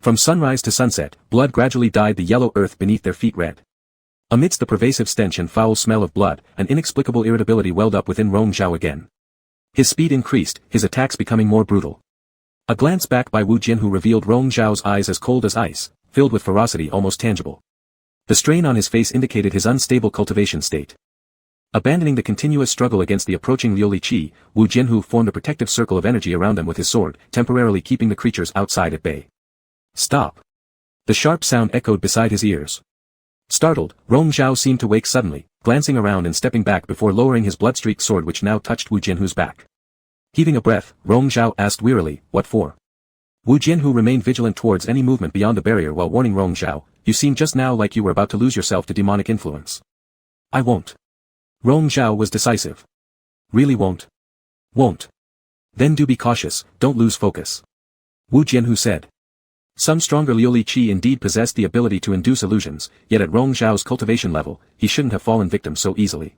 S1: From sunrise to sunset, blood gradually dyed the yellow earth beneath their feet red. Amidst the pervasive stench and foul smell of blood, an inexplicable irritability welled up within Rong Zhao again. His speed increased, his attacks becoming more brutal. A glance back by Wu Jianhu revealed Rong Zhao's eyes as cold as ice, filled with ferocity almost tangible. The strain on his face indicated his unstable cultivation state. Abandoning the continuous struggle against the approaching Liuli Qi, Wu Jianhu formed a protective circle of energy around them with his sword, temporarily keeping the creatures outside at bay. Stop! The sharp sound echoed beside his ears. Startled, Rong Zhao seemed to wake suddenly, glancing around and stepping back before lowering his blood-streaked sword which now touched Wu Jianhu's back. Heaving a breath, Rong Zhao asked wearily, what for? Wu Jianhu remained vigilant towards any movement beyond the barrier while warning Rong Zhao, you seem just now like you were about to lose yourself to demonic influence. I won't. Rong Zhao was decisive. Really won't? Won't. Then do be cautious, don't lose focus. Wu Jianhu said. Some stronger Liuli Qi indeed possessed the ability to induce illusions, yet at Rong Zhao's cultivation level, he shouldn't have fallen victim so easily.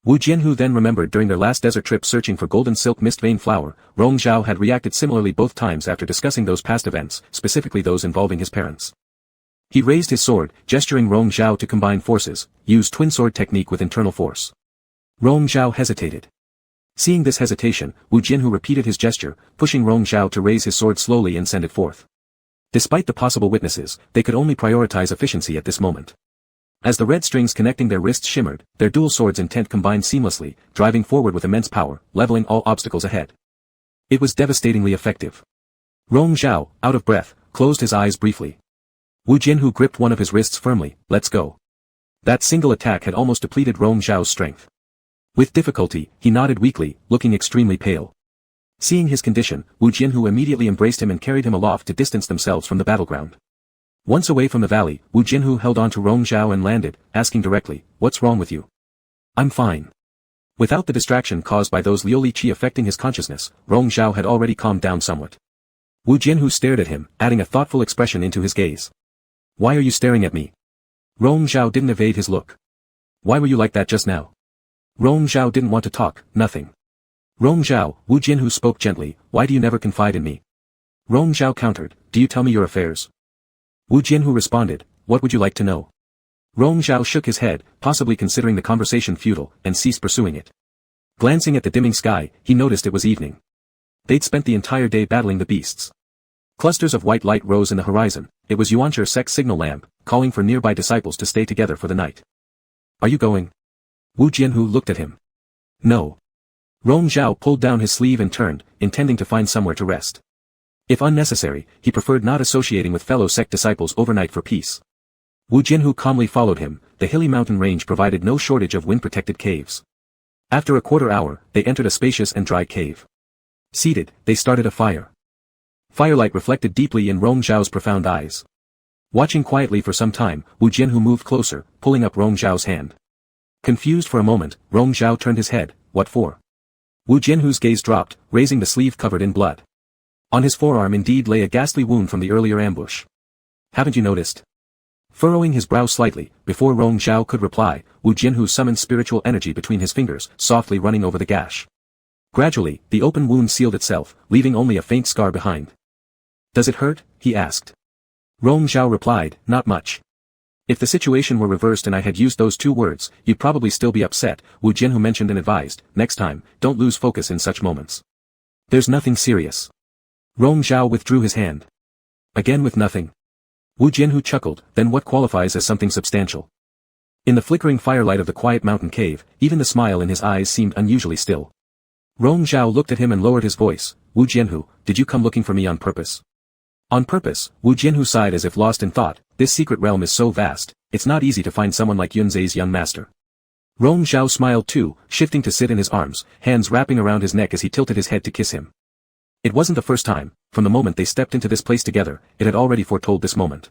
S1: Wu Jianhu then remembered during their last desert trip searching for golden silk mist vein flower, Rong Zhao had reacted similarly both times after discussing those past events, specifically those involving his parents. He raised his sword, gesturing Rong Zhao to combine forces, use twin sword technique with internal force. Rong Zhao hesitated. Seeing this hesitation, Wu Jianhu repeated his gesture, pushing Rong Zhao to raise his sword slowly and send it forth. Despite the possible witnesses, they could only prioritize efficiency at this moment. As the red strings connecting their wrists shimmered, their dual swords' intent combined seamlessly, driving forward with immense power, leveling all obstacles ahead. It was devastatingly effective. Rong Zhao, out of breath, closed his eyes briefly. Wu Jianhu gripped one of his wrists firmly. Let's go. That single attack had almost depleted Rong Zhao's strength. With difficulty, he nodded weakly, looking extremely pale. Seeing his condition, Wu Jianhu immediately embraced him and carried him aloft to distance themselves from the battleground. Once away from the valley, Wu Jianhu held on to Rong Zhao and landed, asking directly, "What's wrong with you?" "I'm fine." Without the distraction caused by those Liuli Qi affecting his consciousness, Rong Zhao had already calmed down somewhat. Wu Jianhu stared at him, adding a thoughtful expression into his gaze. "Why are you staring at me?" Rong Zhao didn't evade his look. "Why were you like that just now?" Rong Zhao didn't want to talk, nothing. "Rong Zhao," Wu Jianhu spoke gently, "why do you never confide in me?" Rong Zhao countered, "Do you tell me your affairs?" Wu Jianhu responded, "What would you like to know?" Rong Zhao shook his head, possibly considering the conversation futile, and ceased pursuing it. Glancing at the dimming sky, he noticed it was evening. They'd spent the entire day battling the beasts. Clusters of white light rose in the horizon. It was Yuanshi sect's signal lamp, calling for nearby disciples to stay together for the night. "Are you going?" Wu Jianhu looked at him. "No." Rong Zhao pulled down his sleeve and turned, intending to find somewhere to rest. If unnecessary, he preferred not associating with fellow sect disciples overnight for peace. Wu Jianhu calmly followed him. The hilly mountain range provided no shortage of wind-protected caves. After a quarter hour, they entered a spacious and dry cave. Seated, they started a fire. Firelight reflected deeply in Rong Zhao's profound eyes. Watching quietly for some time, Wu Jianhu moved closer, pulling up Rong Zhao's hand. Confused for a moment, Rong Zhao turned his head. "What for?" Wu Jianhu's gaze dropped, raising the sleeve covered in blood. On his forearm indeed lay a ghastly wound from the earlier ambush. "Haven't you noticed?" Furrowing his brow slightly, before Rong Zhao could reply, Wu Jianhu summoned spiritual energy between his fingers, softly running over the gash. Gradually, the open wound sealed itself, leaving only a faint scar behind. "Does it hurt?" he asked. Rong Zhao replied, "Not much." "If the situation were reversed and I had used those two words, you'd probably still be upset," Wu Jianhu mentioned and advised, "Next time, don't lose focus in such moments." "There's nothing serious." Rong Zhao withdrew his hand. "Again with nothing?" Wu Jianhu chuckled, "Then what qualifies as something substantial?" In the flickering firelight of the quiet mountain cave, even the smile in his eyes seemed unusually still. Rong Zhao looked at him and lowered his voice. "Wu Jianhu, did you come looking for me on purpose?" "On purpose?" Wu Jianhu sighed as if lost in thought. "This secret realm is so vast, it's not easy to find someone like Yunzai's young master." Rong Zhao smiled too, shifting to sit in his arms, hands wrapping around his neck as he tilted his head to kiss him. It wasn't the first time. From the moment they stepped into this place together, it had already foretold this moment.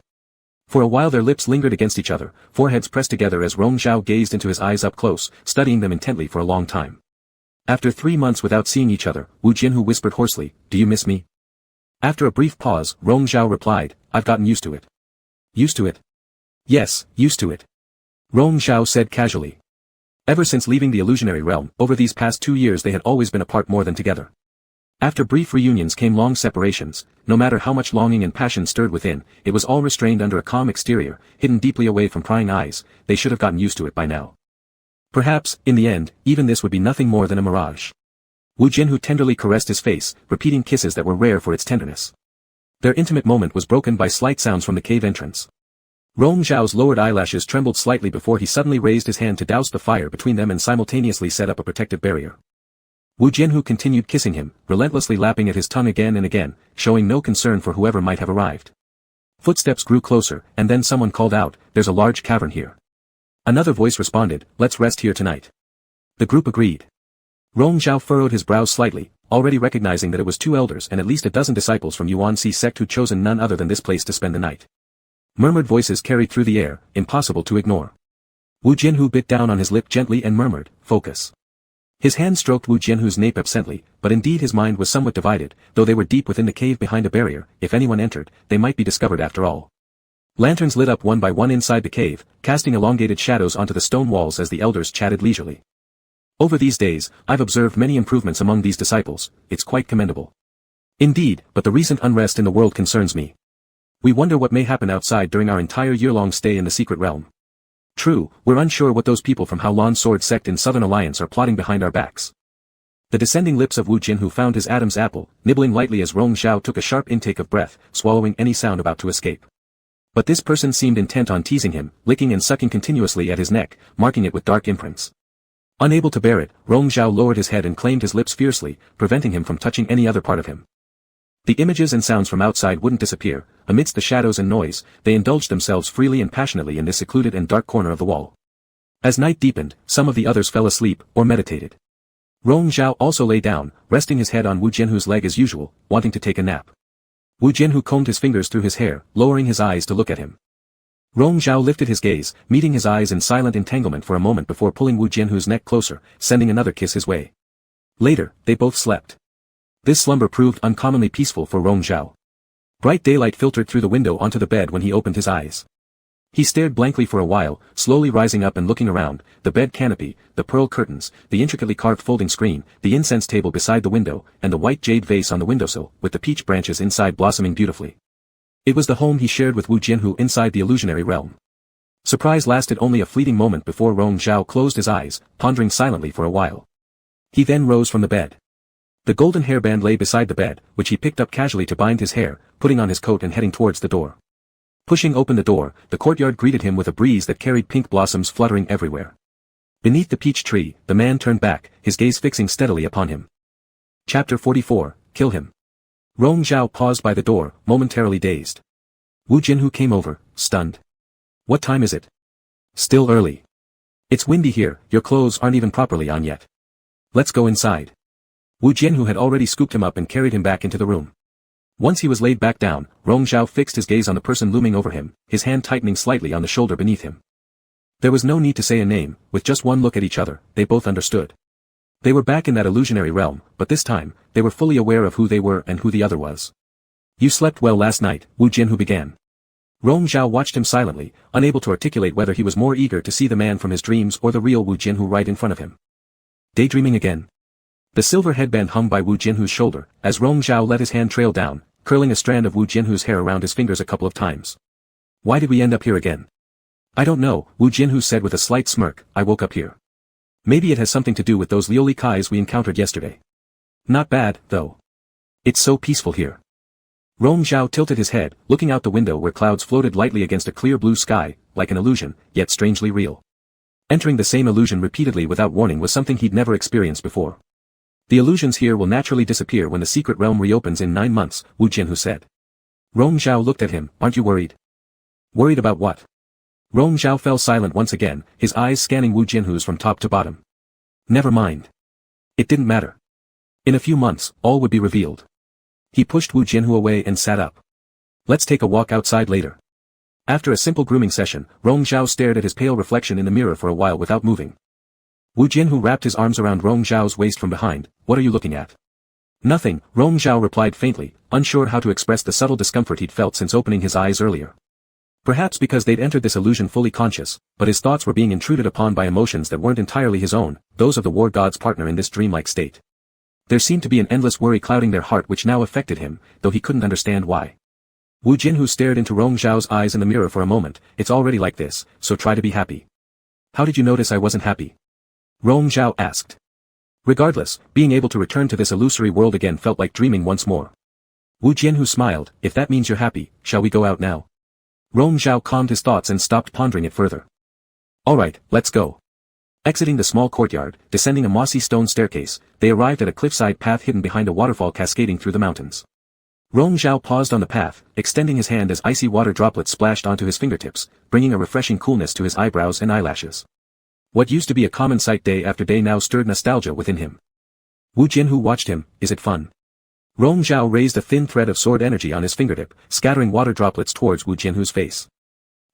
S1: For a while their lips lingered against each other, foreheads pressed together as Rong Zhao gazed into his eyes up close, studying them intently for a long time. After 3 months without seeing each other, Wu Jianhu whispered hoarsely, "Do you miss me?" After a brief pause, Rong Zhao replied, "I've gotten used to it." "Used to it?" "Yes, used to it." Rong Zhao said casually. Ever since leaving the illusionary realm, over these past 2 years they had always been apart more than together. After brief reunions came long separations. No matter how much longing and passion stirred within, it was all restrained under a calm exterior, hidden deeply away from prying eyes. They should have gotten used to it by now. Perhaps, in the end, even this would be nothing more than a mirage. Wu Jianhu tenderly caressed his face, repeating kisses that were rare for its tenderness. Their intimate moment was broken by slight sounds from the cave entrance. Rong Zhao's lowered eyelashes trembled slightly before he suddenly raised his hand to douse the fire between them and simultaneously set up a protective barrier. Wu Jianhu continued kissing him, relentlessly lapping at his tongue again and again, showing no concern for whoever might have arrived. Footsteps grew closer, and then someone called out, "There's a large cavern here." Another voice responded, "Let's rest here tonight." The group agreed. Rong Zhao furrowed his brows slightly, already recognizing that it was 2 elders and at least a dozen disciples from Yuanshi sect who'd chosen none other than this place to spend the night. Murmured voices carried through the air, impossible to ignore. Wu Jianhu bit down on his lip gently and murmured, "Focus." His hand stroked Wu Jianhu's nape absently, but indeed his mind was somewhat divided. Though they were deep within the cave behind a barrier, if anyone entered, they might be discovered after all. Lanterns lit up one by one inside the cave, casting elongated shadows onto the stone walls as the elders chatted leisurely. "Over these days, I've observed many improvements among these disciples. It's quite commendable. Indeed, but the recent unrest in the world concerns me. We wonder what may happen outside during our entire year-long stay in the secret realm. True, we're unsure what those people from Haolan Sword Sect in Southern Alliance are plotting behind our backs. The descending lips of Wu Jinhu found his Adam's apple, nibbling lightly as Rong Zhao took a sharp intake of breath, swallowing any sound about to escape. But this person seemed intent on teasing him, licking and sucking continuously at his neck, marking it with dark imprints. Unable to bear it, Rong Zhao lowered his head and claimed his lips fiercely, preventing him from touching any other part of him. The images and sounds from outside wouldn't disappear. Amidst the shadows and noise, they indulged themselves freely and passionately in this secluded and dark corner of the wall. As night deepened, some of the others fell asleep, or meditated. Rong Zhao also lay down, resting his head on Wu Jinhu's leg as usual, wanting to take a nap. Wu Jinhu combed his fingers through his hair, lowering his eyes to look at him. Rong Zhao lifted his gaze, meeting his eyes in silent entanglement for a moment before pulling Wu Jinhu's neck closer, sending another kiss his way. Later, they both slept. This slumber proved uncommonly peaceful for Rong Zhao. Bright daylight filtered through the window onto the bed when he opened his eyes. He stared blankly for a while, slowly rising up and looking around, the bed canopy, the pearl curtains, the intricately carved folding screen, the incense table beside the window, and the white jade vase on the windowsill, with the peach branches inside blossoming beautifully. It was the home he shared with Wu Jinhu inside the illusionary realm. Surprise lasted only a fleeting moment before Rong Zhao closed his eyes, pondering silently for a while. He then rose from the bed. The golden hairband lay beside the bed, which he picked up casually to bind his hair, putting on his coat and heading towards the door. Pushing open the door, the courtyard greeted him with a breeze that carried pink blossoms fluttering everywhere. Beneath the peach tree, the man turned back, his gaze fixing steadily upon him. Chapter 44, Kill Him. Rong Zhao paused by the door, momentarily dazed. Wu Jinhu came over, stunned. What time is it? Still early. It's windy here, your clothes aren't even properly on yet. Let's go inside. Wu Jinhu had already scooped him up and carried him back into the room. Once he was laid back down, Rong Zhao fixed his gaze on the person looming over him, his hand tightening slightly on the shoulder beneath him. There was no need to say a name, with just one look at each other, they both understood. They were back in that illusionary realm, but this time, they were fully aware of who they were and who the other was. You slept well last night, Wu Jinhu began. Rong Zhao watched him silently, unable to articulate whether he was more eager to see the man from his dreams or the real Wu Jinhu right in front of him. Daydreaming again. The silver headband hung by Wu Jinhu's shoulder, as Rong Zhao let his hand trail down, curling a strand of Wu Jinhu's hair around his fingers a couple of times. Why did we end up here again? I don't know, Wu Jinhu said with a slight smirk, I woke up here. Maybe it has something to do with those Lioli Kais we encountered yesterday. Not bad, though. It's so peaceful here. Rong Zhao tilted his head, looking out the window where clouds floated lightly against a clear blue sky, like an illusion, yet strangely real. Entering the same illusion repeatedly without warning was something he'd never experienced before. The illusions here will naturally disappear when the secret realm reopens in 9 months, Wu Jinhu said. Rong Zhao looked at him, aren't you worried? Worried about what? Rong Zhao fell silent once again, his eyes scanning Wu Jinhu's from top to bottom. Never mind. It didn't matter. In a few months, all would be revealed. He pushed Wu Jinhu away and sat up. Let's take a walk outside later. After a simple grooming session, Rong Zhao stared at his pale reflection in the mirror for a while without moving. Wu Jinhu wrapped his arms around Rong Zhao's waist from behind. What are you looking at? Nothing, Rong Zhao replied faintly, unsure how to express the subtle discomfort he'd felt since opening his eyes earlier. Perhaps because they'd entered this illusion fully conscious, but his thoughts were being intruded upon by emotions that weren't entirely his own, those of the war god's partner in this dreamlike state. There seemed to be an endless worry clouding their heart which now affected him, though he couldn't understand why. Wu Jinhu stared into Rong Zhao's eyes in the mirror for a moment. It's already like this, so try to be happy. How did you notice I wasn't happy? Rong Zhao asked. Regardless, being able to return to this illusory world again felt like dreaming once more. Wu Jinhu smiled, if that means you're happy, shall we go out now? Rong Zhao calmed his thoughts and stopped pondering it further. Alright, let's go. Exiting the small courtyard, descending a mossy stone staircase, they arrived at a cliffside path hidden behind a waterfall cascading through the mountains. Rong Zhao paused on the path, extending his hand as icy water droplets splashed onto his fingertips, bringing a refreshing coolness to his eyebrows and eyelashes. What used to be a common sight day after day now stirred nostalgia within him. Wu Jinhu watched him, is it fun? Rong Zhao raised a thin thread of sword energy on his fingertip, scattering water droplets towards Wu Jinhu's face.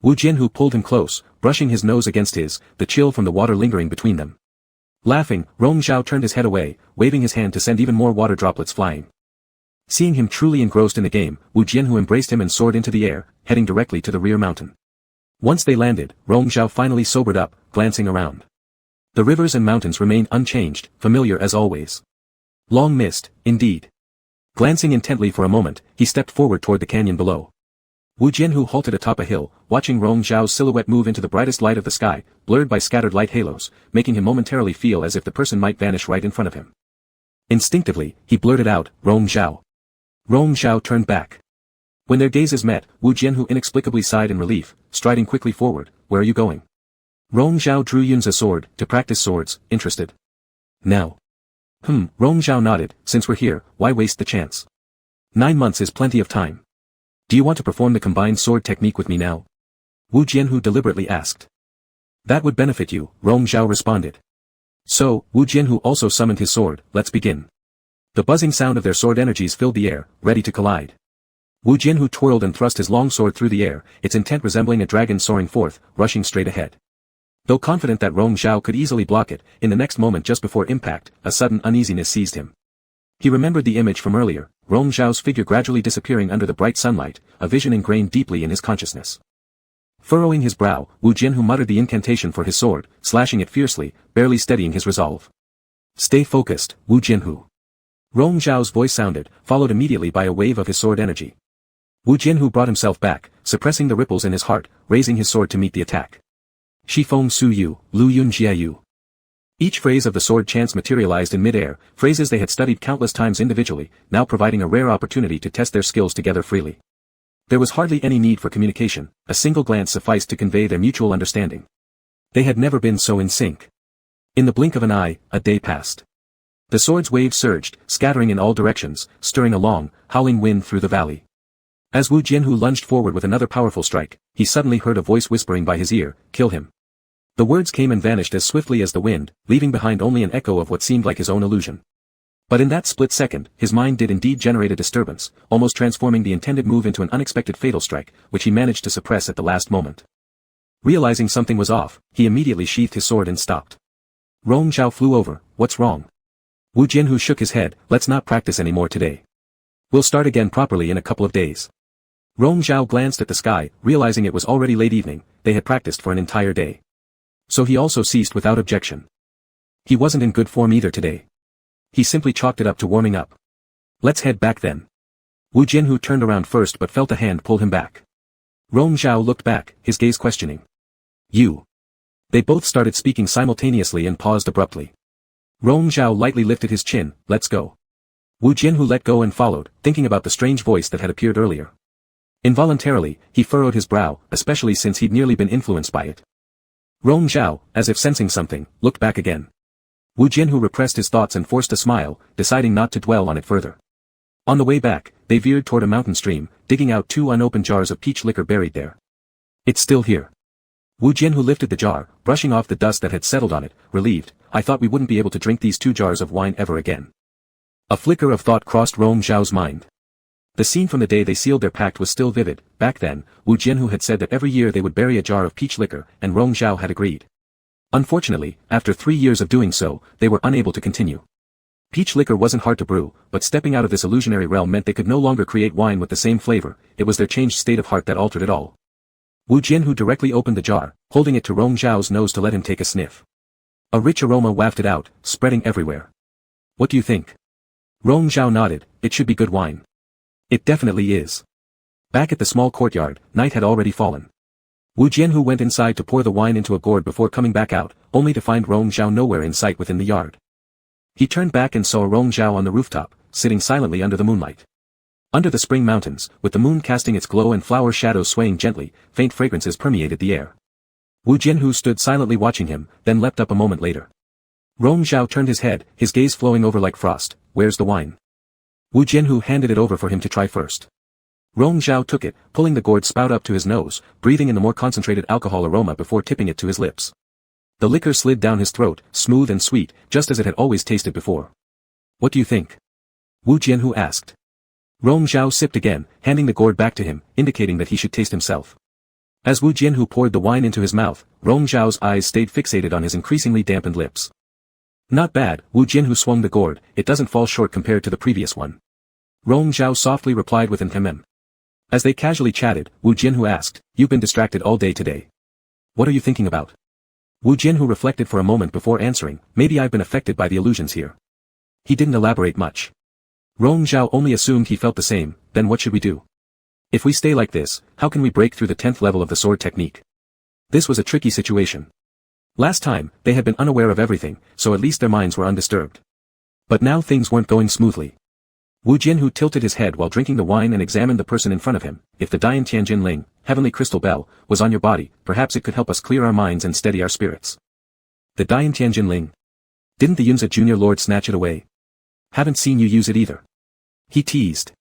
S1: Wu Jinhu pulled him close, brushing his nose against his, the chill from the water lingering between them. Laughing, Rong Zhao turned his head away, waving his hand to send even more water droplets flying. Seeing him truly engrossed in the game, Wu Jinhu embraced him and soared into the air, heading directly to the rear mountain. Once they landed, Rong Zhao finally sobered up, glancing around. The rivers and mountains remained unchanged, familiar as always. Long missed, indeed. Glancing intently for a moment, he stepped forward toward the canyon below. Wu Jinhu halted atop a hill, watching Rong Zhao's silhouette move into the brightest light of the sky, blurred by scattered light halos, making him momentarily feel as if the person might vanish right in front of him. Instinctively, he blurted out, Rong Zhao. Rong Zhao turned back. When their gazes met, Wu Jianhu inexplicably sighed in relief, striding quickly forward. Where are you going? Rong Zhao drew Yun's sword, to practice swords, interested. Now. Rong Zhao nodded, since we're here, why waste the chance? 9 months is plenty of time. Do you want to perform the combined sword technique with me now? Wu Jianhu deliberately asked. That would benefit you, Rong Zhao responded. So, Wu Jianhu also summoned his sword, let's begin. The buzzing sound of their sword energies filled the air, ready to collide. Wu Jianhu twirled and thrust his long sword through the air, its intent resembling a dragon soaring forth, rushing straight ahead. Though confident that Rong Zhao could easily block it, in the next moment just before impact, a sudden uneasiness seized him. He remembered the image from earlier, Rong Zhao's figure gradually disappearing under the bright sunlight, a vision ingrained deeply in his consciousness. Furrowing his brow, Wu Jianhu muttered the incantation for his sword, slashing it fiercely, barely steadying his resolve. Stay focused, Wu Jianhu. Rong Zhao's voice sounded, followed immediately by a wave of his sword energy. Wu Jianhu brought himself back, suppressing the ripples in his heart, raising his sword to meet the attack. Shi Feng Su Yu, Lu Yun Jia Yu. Each phrase of the sword chants materialized in mid-air, phrases they had studied countless times individually, now providing a rare opportunity to test their skills together freely. There was hardly any need for communication, a single glance sufficed to convey their mutual understanding. They had never been so in sync. In the blink of an eye, a day passed. The sword's waves surged, scattering in all directions, stirring a long, howling wind through the valley. As Wu Jianhu lunged forward with another powerful strike, he suddenly heard a voice whispering by his ear, kill him. The words came and vanished as swiftly as the wind, leaving behind only an echo of what seemed like his own illusion. But in that split second, his mind did indeed generate a disturbance, almost transforming the intended move into an unexpected fatal strike, which he managed to suppress at the last moment. Realizing something was off, he immediately sheathed his sword and stopped. Rong Zhao flew over, what's wrong? Wu Jianhu shook his head, let's not practice anymore today. We'll start again properly in a couple of days. Rong Zhao glanced at the sky, realizing it was already late evening, they had practiced for an entire day. So he also ceased without objection. He wasn't in good form either today. He simply chalked it up to warming up. Let's head back then. Wu Jianhu turned around first but felt a hand pull him back. Rong Zhao looked back, his gaze questioning. You. They both started speaking simultaneously and paused abruptly. Rong Zhao lightly lifted his chin, let's go. Wu Jianhu let go and followed, thinking about the strange voice that had appeared earlier. Involuntarily, he furrowed his brow, especially since he'd nearly been influenced by it. Rong Zhao, as if sensing something, looked back again. Wu Jianhu repressed his thoughts and forced a smile, deciding not to dwell on it further. On the way back, they veered toward a mountain stream, digging out 2 unopened jars of peach liquor buried there. It's still here. Wu Jianhu lifted the jar, brushing off the dust that had settled on it, relieved, I thought we wouldn't be able to drink these 2 jars of wine ever again. A flicker of thought crossed Rong Zhao's mind. The scene from the day they sealed their pact was still vivid. Back then, Wu Jianhu had said that every year they would bury a jar of peach liquor, and Rong Zhao had agreed. Unfortunately, after 3 years of doing so, they were unable to continue. Peach liquor wasn't hard to brew, but stepping out of this illusionary realm meant they could no longer create wine with the same flavor, it was their changed state of heart that altered it all. Wu Jianhu directly opened the jar, holding it to Rong Zhao's nose to let him take a sniff. A rich aroma wafted out, spreading everywhere. What do you think? Rong Zhao nodded, it should be good wine. It definitely is. Back at the small courtyard, night had already fallen. Wu Jianhu went inside to pour the wine into a gourd before coming back out, only to find Rong Zhao nowhere in sight within the yard. He turned back and saw Rong Zhao on the rooftop, sitting silently under the moonlight. Under the spring mountains, with the moon casting its glow and flower shadows swaying gently, faint fragrances permeated the air. Wu Jianhu stood silently watching him, then leapt up a moment later. Rong Zhao turned his head, his gaze flowing over like frost, where's the wine? Wu Jianhu handed it over for him to try first. Rong Zhao took it, pulling the gourd spout up to his nose, breathing in the more concentrated alcohol aroma before tipping it to his lips. The liquor slid down his throat, smooth and sweet, just as it had always tasted before. What do you think? Wu Jianhu asked. Rong Zhao sipped again, handing the gourd back to him, indicating that he should taste himself. As Wu Jianhu poured the wine into his mouth, Rong Zhao's eyes stayed fixated on his increasingly dampened lips. Not bad, Wu Jianhu swung the gourd, it doesn't fall short compared to the previous one. Rong Zhao softly replied with an hmm. As they casually chatted, Wu Jianhu asked, you've been distracted all day today. What are you thinking about? Wu Jianhu reflected for a moment before answering, maybe I've been affected by the illusions here. He didn't elaborate much. Rong Zhao only assumed he felt the same, then what should we do? If we stay like this, how can we break through the 10th level of the sword technique? This was a tricky situation. Last time, they had been unaware of everything, so at least their minds were undisturbed. But now things weren't going smoothly. Wu Jianhu tilted his head while drinking the wine and examined the person in front of him. If the Dian Tianjin Ling, heavenly crystal bell, was on your body, perhaps it could help us clear our minds and steady our spirits. The Dian Tianjin Ling. Didn't the Yunza Junior Lord snatch it away? Haven't seen you use it either. He teased.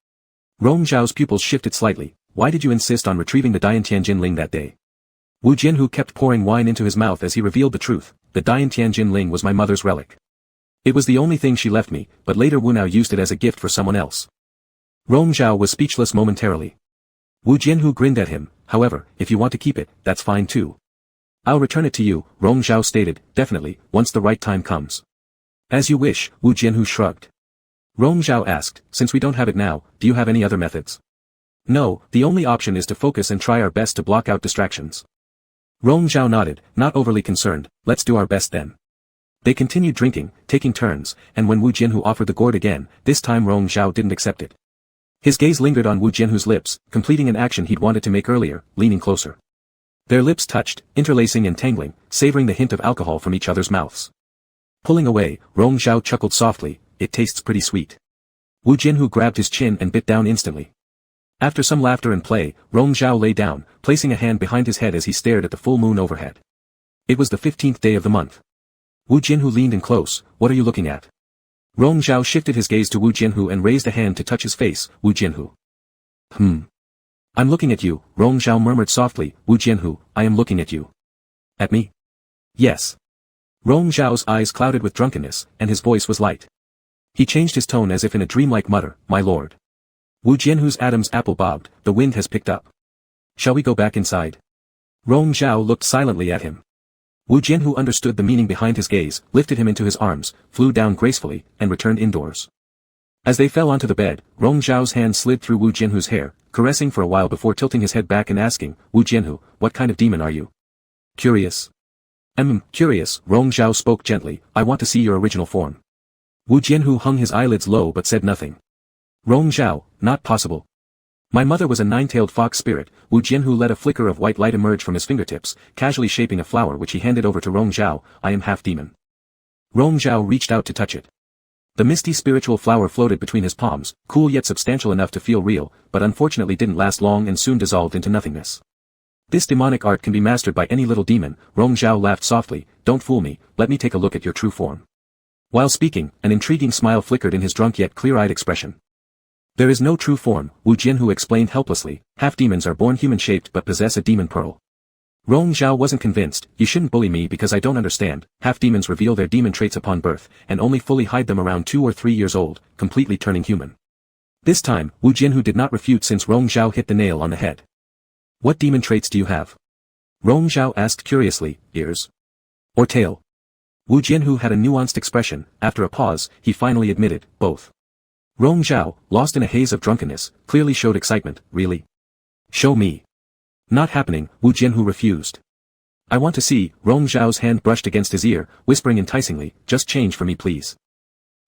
S1: Rong Zhao's pupils shifted slightly. Why did you insist on retrieving the Dian Tianjin Ling that day? Wu Jianhu kept pouring wine into his mouth as he revealed the truth. The Dian Tianjin Ling was my mother's relic. It was the only thing she left me, but later Wu Nao used it as a gift for someone else. Rong Zhao was speechless momentarily. Wu Jianhu grinned at him. However, if you want to keep it, that's fine too. I'll return it to you, Rong Zhao stated, definitely, once the right time comes. As you wish, Wu Jianhu shrugged. Rong Zhao asked, since we don't have it now, do you have any other methods? No, the only option is to focus and try our best to block out distractions. Rong Zhao nodded, not overly concerned. Let's do our best then. They continued drinking, taking turns, and when Wu Jianhu offered the gourd again, this time Rong Zhao didn't accept it. His gaze lingered on Wu Jianhu's lips, completing an action he'd wanted to make earlier, leaning closer. Their lips touched, interlacing and tangling, savoring the hint of alcohol from each other's mouths. Pulling away, Rong Zhao chuckled softly, it tastes pretty sweet. Wu Jianhu grabbed his chin and bit down instantly. After some laughter and play, Rong Zhao lay down, placing a hand behind his head as he stared at the full moon overhead. It was the 15th day of the month. Wu Jianhu leaned in close. What are you looking at? Rong Zhao shifted his gaze to Wu Jianhu and raised a hand to touch his face. Wu Jianhu. I'm looking at you, Rong Zhao murmured softly. Wu Jianhu, I am looking at you. At me? Yes. Rong Zhao's eyes clouded with drunkenness, and his voice was light. He changed his tone as if in a dreamlike mutter, my lord. Wu Jianhu's Adam's apple bobbed, the wind has picked up. Shall we go back inside? Rong Zhao looked silently at him. Wu Jianhu understood the meaning behind his gaze, lifted him into his arms, flew down gracefully, and returned indoors. As they fell onto the bed, Rong Zhao's hand slid through Wu Jianhu's hair, caressing for a while before tilting his head back and asking, Wu Jianhu, what kind of demon are you? Curious. Curious, Rong Zhao spoke gently, I want to see your original form. Wu Jianhu hung his eyelids low but said nothing. Rong Zhao, not possible. My mother was a nine-tailed fox spirit. Wu Jianhu let a flicker of white light emerge from his fingertips, casually shaping a flower which he handed over to Rong Zhao. I am half demon. Rong Zhao reached out to touch it. The misty spiritual flower floated between his palms, cool yet substantial enough to feel real, but unfortunately didn't last long and soon dissolved into nothingness. This demonic art can be mastered by any little demon. Rong Zhao laughed softly, don't fool me, let me take a look at your true form. While speaking, an intriguing smile flickered in his drunk yet clear-eyed expression. There is no true form, Wu Jianhu explained helplessly, half-demons are born human-shaped but possess a demon pearl. Rong Zhao wasn't convinced. You shouldn't bully me because I don't understand. Half-demons reveal their demon traits upon birth, and only fully hide them around 2 or 3 years old, completely turning human. This time, Wu Jianhu did not refute since Rong Zhao hit the nail on the head. What demon traits do you have? Rong Zhao asked curiously, ears? Or tail? Wu Jianhu had a nuanced expression. After a pause, he finally admitted, both. Rong Zhao, lost in a haze of drunkenness, clearly showed excitement. Really? Show me. Not happening, Wu Jianhu refused. I want to see. Rong Zhao's hand brushed against his ear, whispering enticingly, just change for me please.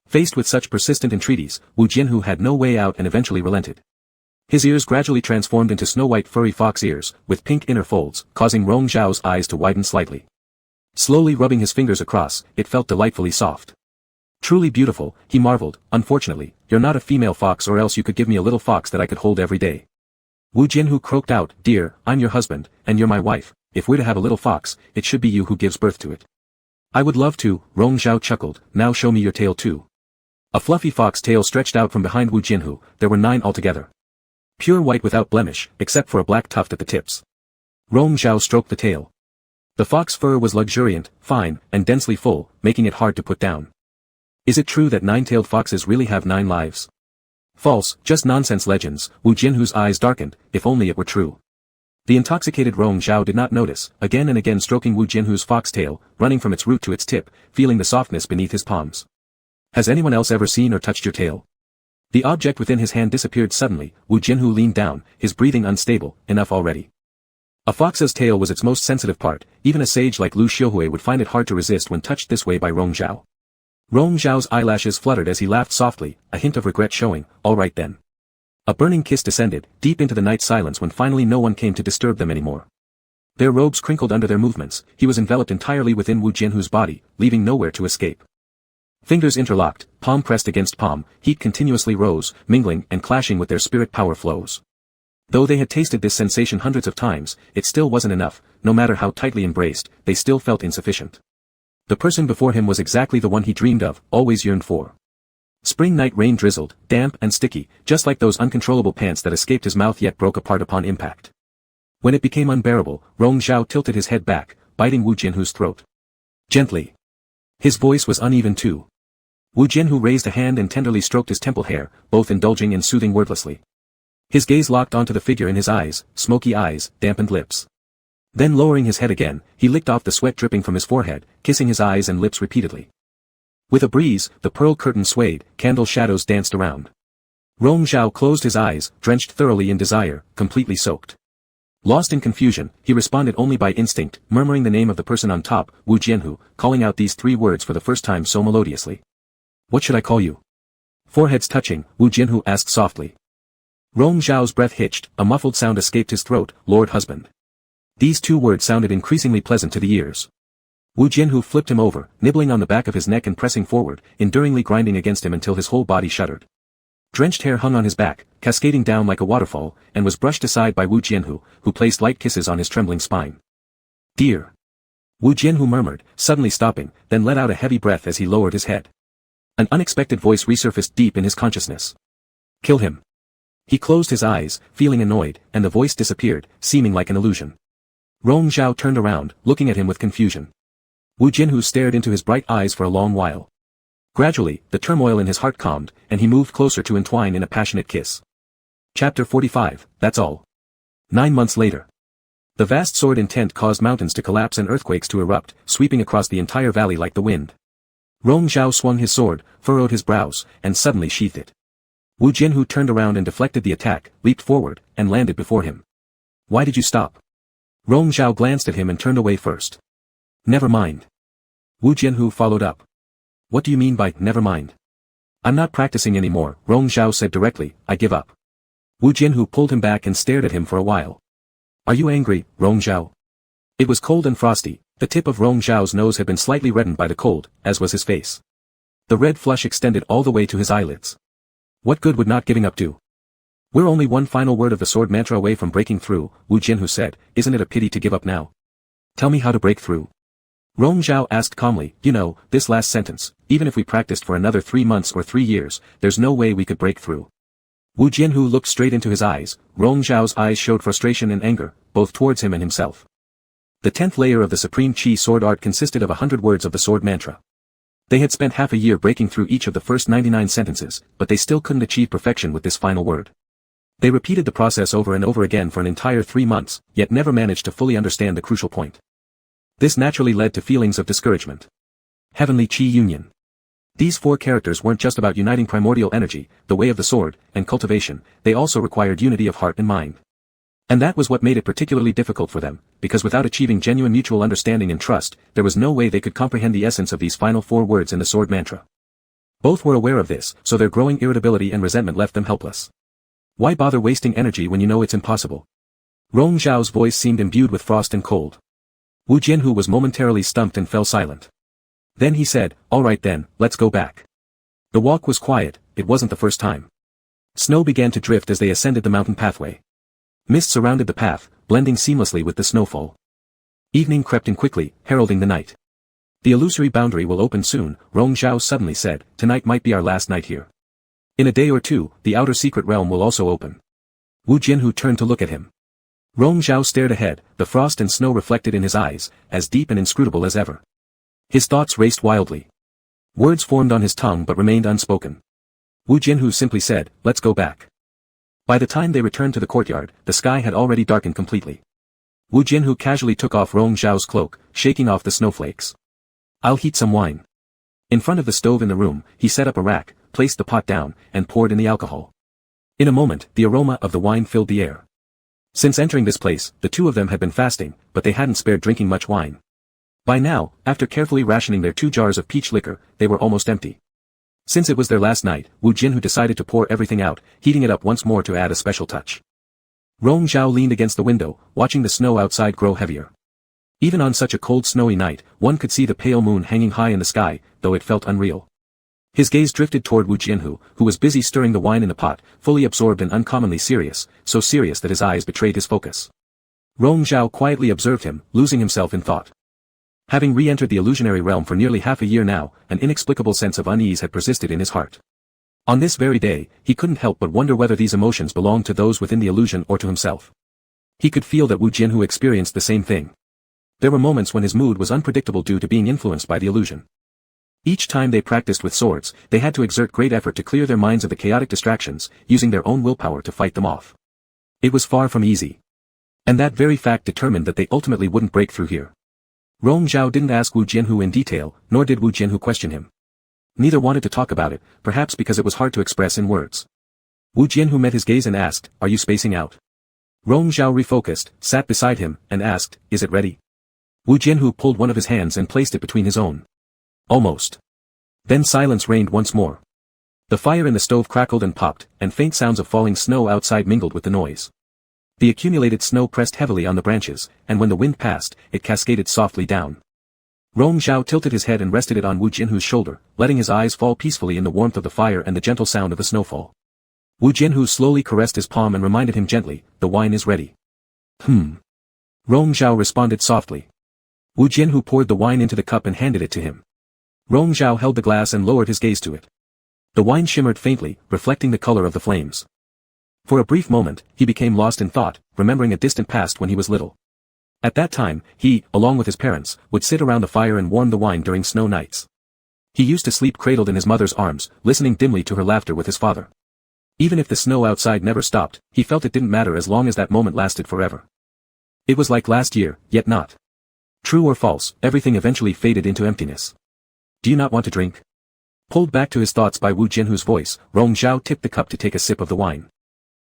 S1: Faced with such persistent entreaties, Wu Jianhu had no way out and eventually relented. His ears gradually transformed into snow-white furry fox ears, with pink inner folds, causing Rong Zhao's eyes to widen slightly. Slowly rubbing his fingers across, it felt delightfully soft. Truly beautiful, he marveled. Unfortunately, you're not a female fox, or else you could give me a little fox that I could hold every day. Wu Jianhu croaked out, dear, I'm your husband, and you're my wife. If we're to have a little fox, it should be you who gives birth to it. I would love to, Rong Zhao chuckled, now show me your tail too. A fluffy fox tail stretched out from behind Wu Jianhu. There were 9 altogether. Pure white without blemish, except for a black tuft at the tips. Rong Zhao stroked the tail. The fox fur was luxuriant, fine, and densely full, making it hard to put down. Is it true that 9-tailed foxes really have 9 lives? False, just nonsense legends. Wu Jianhu's eyes darkened, if only it were true. The intoxicated Rong Zhao did not notice, again and again stroking Wu Jianhu's fox tail, running from its root to its tip, feeling the softness beneath his palms. Has anyone else ever seen or touched your tail? The object within his hand disappeared suddenly. Wu Jianhu leaned down, his breathing unstable. Enough already. A fox's tail was its most sensitive part. Even a sage like Lu Xiuhui would find it hard to resist when touched this way by Rong Zhao. Rong Zhao's eyelashes fluttered as he laughed softly, a hint of regret showing. All right then. A burning kiss descended, deep into the night silence when finally no one came to disturb them anymore. Their robes crinkled under their movements. He was enveloped entirely within Wu Jianhu's body, leaving nowhere to escape. Fingers interlocked, palm pressed against palm, heat continuously rose, mingling and clashing with their spirit power flows. Though they had tasted this sensation hundreds of times, it still wasn't enough. No matter how tightly embraced, they still felt insufficient. The person before him was exactly the one he dreamed of, always yearned for. Spring night rain drizzled, damp and sticky, just like those uncontrollable pants that escaped his mouth yet broke apart upon impact. When it became unbearable, Rong Zhao tilted his head back, biting Wu Jianhu's throat. Gently. His voice was uneven too. Wu Jianhu raised a hand and tenderly stroked his temple hair, both indulging in soothing wordlessly. His gaze locked onto the figure in his eyes, smoky eyes, dampened lips. Then lowering his head again, he licked off the sweat dripping from his forehead, kissing his eyes and lips repeatedly. With a breeze, the pearl curtain swayed, candle shadows danced around. Rong Zhao closed his eyes, drenched thoroughly in desire, completely soaked. Lost in confusion, he responded only by instinct, murmuring the name of the person on top, Wu Jianhu, calling out these 3 words for the first time so melodiously. What should I call you? Foreheads touching, Wu Jianhu asked softly. Rong Zhao's breath hitched, a muffled sound escaped his throat, Lord Husband. These 2 words sounded increasingly pleasant to the ears. Wu Jianhu flipped him over, nibbling on the back of his neck and pressing forward, enduringly grinding against him until his whole body shuddered. Drenched hair hung on his back, cascading down like a waterfall, and was brushed aside by Wu Jianhu, who placed light kisses on his trembling spine. Dear. Wu Jianhu murmured, suddenly stopping, then let out a heavy breath as he lowered his head. An unexpected voice resurfaced deep in his consciousness. Kill him. He closed his eyes, feeling annoyed, and the voice disappeared, seeming like an illusion. Rong Zhao turned around, looking at him with confusion. Wu Jianhu stared into his bright eyes for a long while. Gradually, the turmoil in his heart calmed, and he moved closer to entwine in a passionate kiss. Chapter 45, that's all. 9 months later. The vast sword intent caused mountains to collapse and earthquakes to erupt, sweeping across the entire valley like the wind. Rong Zhao swung his sword, furrowed his brows, and suddenly sheathed it. Wu Jianhu turned around and deflected the attack, leaped forward, and landed before him. Why did you stop? Rong Zhao glanced at him and turned away first. Never mind. Wu Jianhu followed up. What do you mean by, never mind? I'm not practicing anymore, Rong Zhao said directly, I give up. Wu Jianhu pulled him back and stared at him for a while. Are you angry, Rong Zhao? It was cold and frosty, the tip of Rong Zhao's nose had been slightly reddened by the cold, as was his face. The red flush extended all the way to his eyelids. What good would not giving up do? We're only 1 final word of the sword mantra away from breaking through, Wu Jianhu said, isn't it a pity to give up now? Tell me how to break through. Rong Zhao asked calmly, you know, this last sentence, even if we practiced for another 3 months or 3 years, there's no way we could break through. Wu Jianhu looked straight into his eyes, Rong Zhao's eyes showed frustration and anger, both towards him and himself. The 10th layer of the Supreme Chi sword art consisted of 100 words of the sword mantra. They had spent half a year breaking through each of the first 99 sentences, but they still couldn't achieve perfection with this final word. They repeated the process over and over again for an entire 3 months, yet never managed to fully understand the crucial point. This naturally led to feelings of discouragement. Heavenly Chi Union. These 4 characters weren't just about uniting primordial energy, the way of the sword, and cultivation, they also required unity of heart and mind. And that was what made it particularly difficult for them, because without achieving genuine mutual understanding and trust, there was no way they could comprehend the essence of these final 4 words in the sword mantra. Both were aware of this, so their growing irritability and resentment left them helpless. Why bother wasting energy when you know it's impossible? Rong Zhao's voice seemed imbued with frost and cold. Wu Jianhu was momentarily stumped and fell silent. Then he said, all right then, let's go back. The walk was quiet, it wasn't the first time. Snow began to drift as they ascended the mountain pathway. Mist surrounded the path, blending seamlessly with the snowfall. Evening crept in quickly, heralding the night. The illusory boundary will open soon, Rong Zhao suddenly said, tonight might be our last night here. In a day or 2, the outer secret realm will also open. Wu Jianhu turned to look at him. Rong Zhao stared ahead, the frost and snow reflected in his eyes, as deep and inscrutable as ever. His thoughts raced wildly. Words formed on his tongue but remained unspoken. Wu Jianhu simply said, let's go back. By the time they returned to the courtyard, the sky had already darkened completely. Wu Jianhu casually took off Rong Zhao's cloak, shaking off the snowflakes. I'll heat some wine. In front of the stove in the room, he set up a rack, placed the pot down, and poured in the alcohol. In a moment, the aroma of the wine filled the air. Since entering this place, the 2 of them had been fasting, but they hadn't spared drinking much wine. By now, after carefully rationing their 2 jars of peach liquor, they were almost empty. Since it was their last night, Wu Jianhu decided to pour everything out, heating it up once more to add a special touch. Rong Zhao leaned against the window, watching the snow outside grow heavier. Even on such a cold snowy night, one could see the pale moon hanging high in the sky, though it felt unreal. His gaze drifted toward Wu Jianhu, who was busy stirring the wine in the pot, fully absorbed and uncommonly serious, so serious that his eyes betrayed his focus. Rong Zhao quietly observed him, losing himself in thought. Having re-entered the illusionary realm for nearly half a year now, an inexplicable sense of unease had persisted in his heart. On this very day, he couldn't help but wonder whether these emotions belonged to those within the illusion or to himself. He could feel that Wu Jianhu experienced the same thing. There were moments when his mood was unpredictable due to being influenced by the illusion. Each time they practiced with swords, they had to exert great effort to clear their minds of the chaotic distractions, using their own willpower to fight them off. It was far from easy. And that very fact determined that they ultimately wouldn't break through here. Rong Zhao didn't ask Wu Jianhu in detail, nor did Wu Jianhu question him. Neither wanted to talk about it, perhaps because it was hard to express in words. Wu Jianhu met his gaze and asked, "Are you spacing out?" Rong Zhao refocused, sat beside him, and asked, "Is it ready?" Wu Jianhu pulled one of his hands and placed it between his own. Almost. Then silence reigned once more. The fire in the stove crackled and popped, and faint sounds of falling snow outside mingled with the noise. The accumulated snow pressed heavily on the branches, and when the wind passed, it cascaded softly down. Rong Zhao tilted his head and rested it on Wu Jianhu's shoulder, letting his eyes fall peacefully in the warmth of the fire and the gentle sound of the snowfall. Wu Jianhu slowly caressed his palm and reminded him gently, "The wine is ready." Rong Zhao responded softly. Wu Jianhu poured the wine into the cup and handed it to him. Rong Zhao held the glass and lowered his gaze to it. The wine shimmered faintly, reflecting the color of the flames. For a brief moment, he became lost in thought, remembering a distant past when he was little. At that time, he, along with his parents, would sit around the fire and warm the wine during snow nights. He used to sleep cradled in his mother's arms, listening dimly to her laughter with his father. Even if the snow outside never stopped, he felt it didn't matter as long as that moment lasted forever. It was like last year, yet not. True or false, everything eventually faded into emptiness. "Do you not want to drink?" Pulled back to his thoughts by Wu Jianhu's voice, Rong Zhao tipped the cup to take a sip of the wine.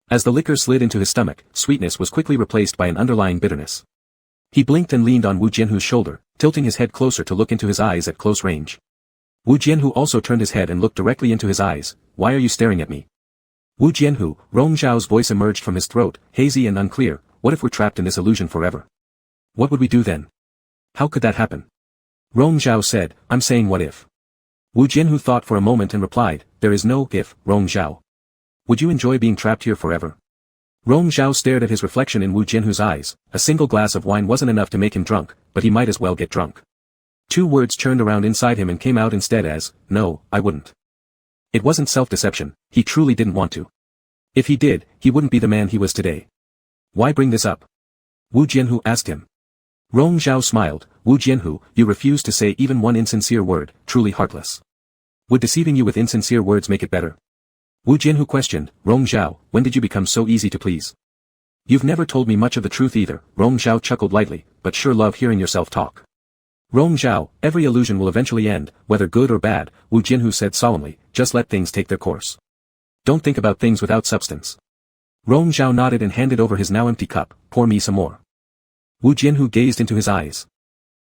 S1: As the liquor slid into his stomach, sweetness was quickly replaced by an underlying bitterness. He blinked and leaned on Wu Jianhu's shoulder, tilting his head closer to look into his eyes at close range. Wu Jianhu also turned his head and looked directly into his eyes. "Why are you staring at me?" "Wu Jianhu," Rong Zhao's voice emerged from his throat, hazy and unclear. "What if we're trapped in this illusion forever? What would we do then? How could that happen?" Rong Zhao said, "I'm saying what if." Wu Jianhu thought for a moment and replied, "There is no if, Rong Zhao. Would you enjoy being trapped here forever?" Rong Zhao stared at his reflection in Wu Jianhu's eyes. A single glass of wine wasn't enough to make him drunk, but he might as well get drunk. Two words churned around inside him and came out instead as, "No, I wouldn't." It wasn't self-deception, he truly didn't want to. If he did, he wouldn't be the man he was today. "Why bring this up?" Wu Jianhu asked him. Rong Zhao smiled. "Wu Jianhu, you refuse to say even one insincere word, truly heartless. Would deceiving you with insincere words make it better?" Wu Jianhu questioned, "Rong Zhao, when did you become so easy to please?" "You've never told me much of the truth either," Rong Zhao chuckled lightly, "but sure love hearing yourself talk." "Rong Zhao, every illusion will eventually end, whether good or bad," Wu Jianhu said solemnly, "just let things take their course. Don't think about things without substance." Rong Zhao nodded and handed over his now empty cup. "Pour me some more." Wu Jianhu gazed into his eyes.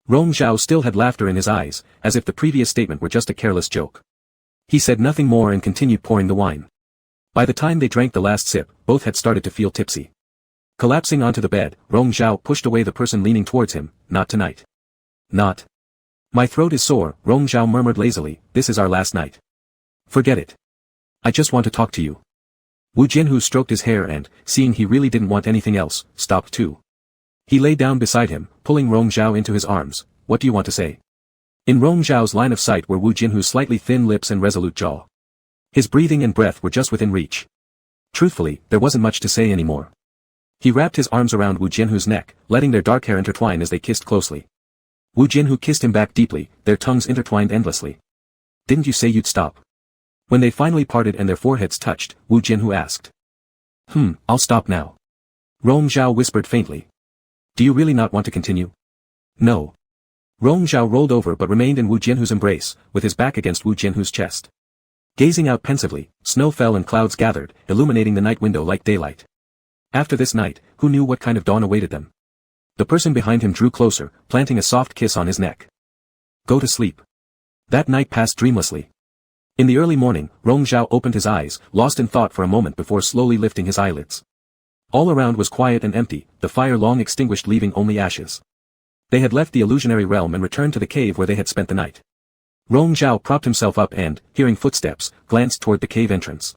S1: Rong Zhao still had laughter in his eyes, as if the previous statement were just a careless joke. He said nothing more and continued pouring the wine. By the time they drank the last sip, both had started to feel tipsy. Collapsing onto the bed, Rong Zhao pushed away the person leaning towards him. "Not tonight." "Not. My throat is sore," Rong Zhao murmured lazily, "this is our last night. Forget it. I just want to talk to you." Wu Jianhu stroked his hair and, seeing he really didn't want anything else, stopped too. He lay down beside him, pulling Rong Zhao into his arms. "What do you want to say?" In Rong Zhao's line of sight were Wu Jianhu's slightly thin lips and resolute jaw. His breathing and breath were just within reach. Truthfully, there wasn't much to say anymore. He wrapped his arms around Wu Jianhu's neck, letting their dark hair intertwine as they kissed closely. Wu Jianhu kissed him back deeply, their tongues intertwined endlessly. "Didn't you say you'd stop?" When they finally parted and their foreheads touched, Wu Jianhu asked. I'll stop now." Rong Zhao whispered faintly. "Do you really not want to continue?" "No." Rong Zhao rolled over but remained in Wu Jianhu's embrace, with his back against Wu Jianhu's chest. Gazing out pensively, snow fell and clouds gathered, illuminating the night window like daylight. After this night, who knew what kind of dawn awaited them? The person behind him drew closer, planting a soft kiss on his neck. "Go to sleep." That night passed dreamlessly. In the early morning, Rong Zhao opened his eyes, lost in thought for a moment before slowly lifting his eyelids. All around was quiet and empty, the fire long extinguished leaving only ashes. They had left the illusionary realm and returned to the cave where they had spent the night. Rong Zhao propped himself up and, hearing footsteps, glanced toward the cave entrance.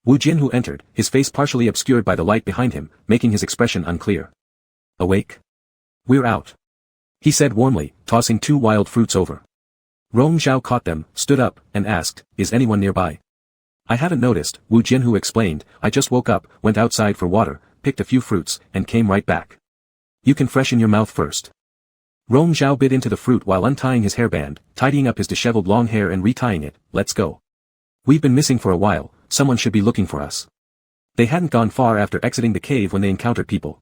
S1: Wu Jianhu entered, his face partially obscured by the light behind him, making his expression unclear. Awake? We're out, he said warmly, tossing 2 wild fruits over. Rong Zhao caught them, stood up, and asked, is anyone nearby? I haven't noticed, Wu Jianhu explained, I just woke up, went outside for water, picked a few fruits, and came right back. You can freshen your mouth first. Rong Zhao bit into the fruit while untying his hairband, tidying up his disheveled long hair and retying it. Let's go. We've been missing for a while, someone should be looking for us. They hadn't gone far after exiting the cave when they encountered people.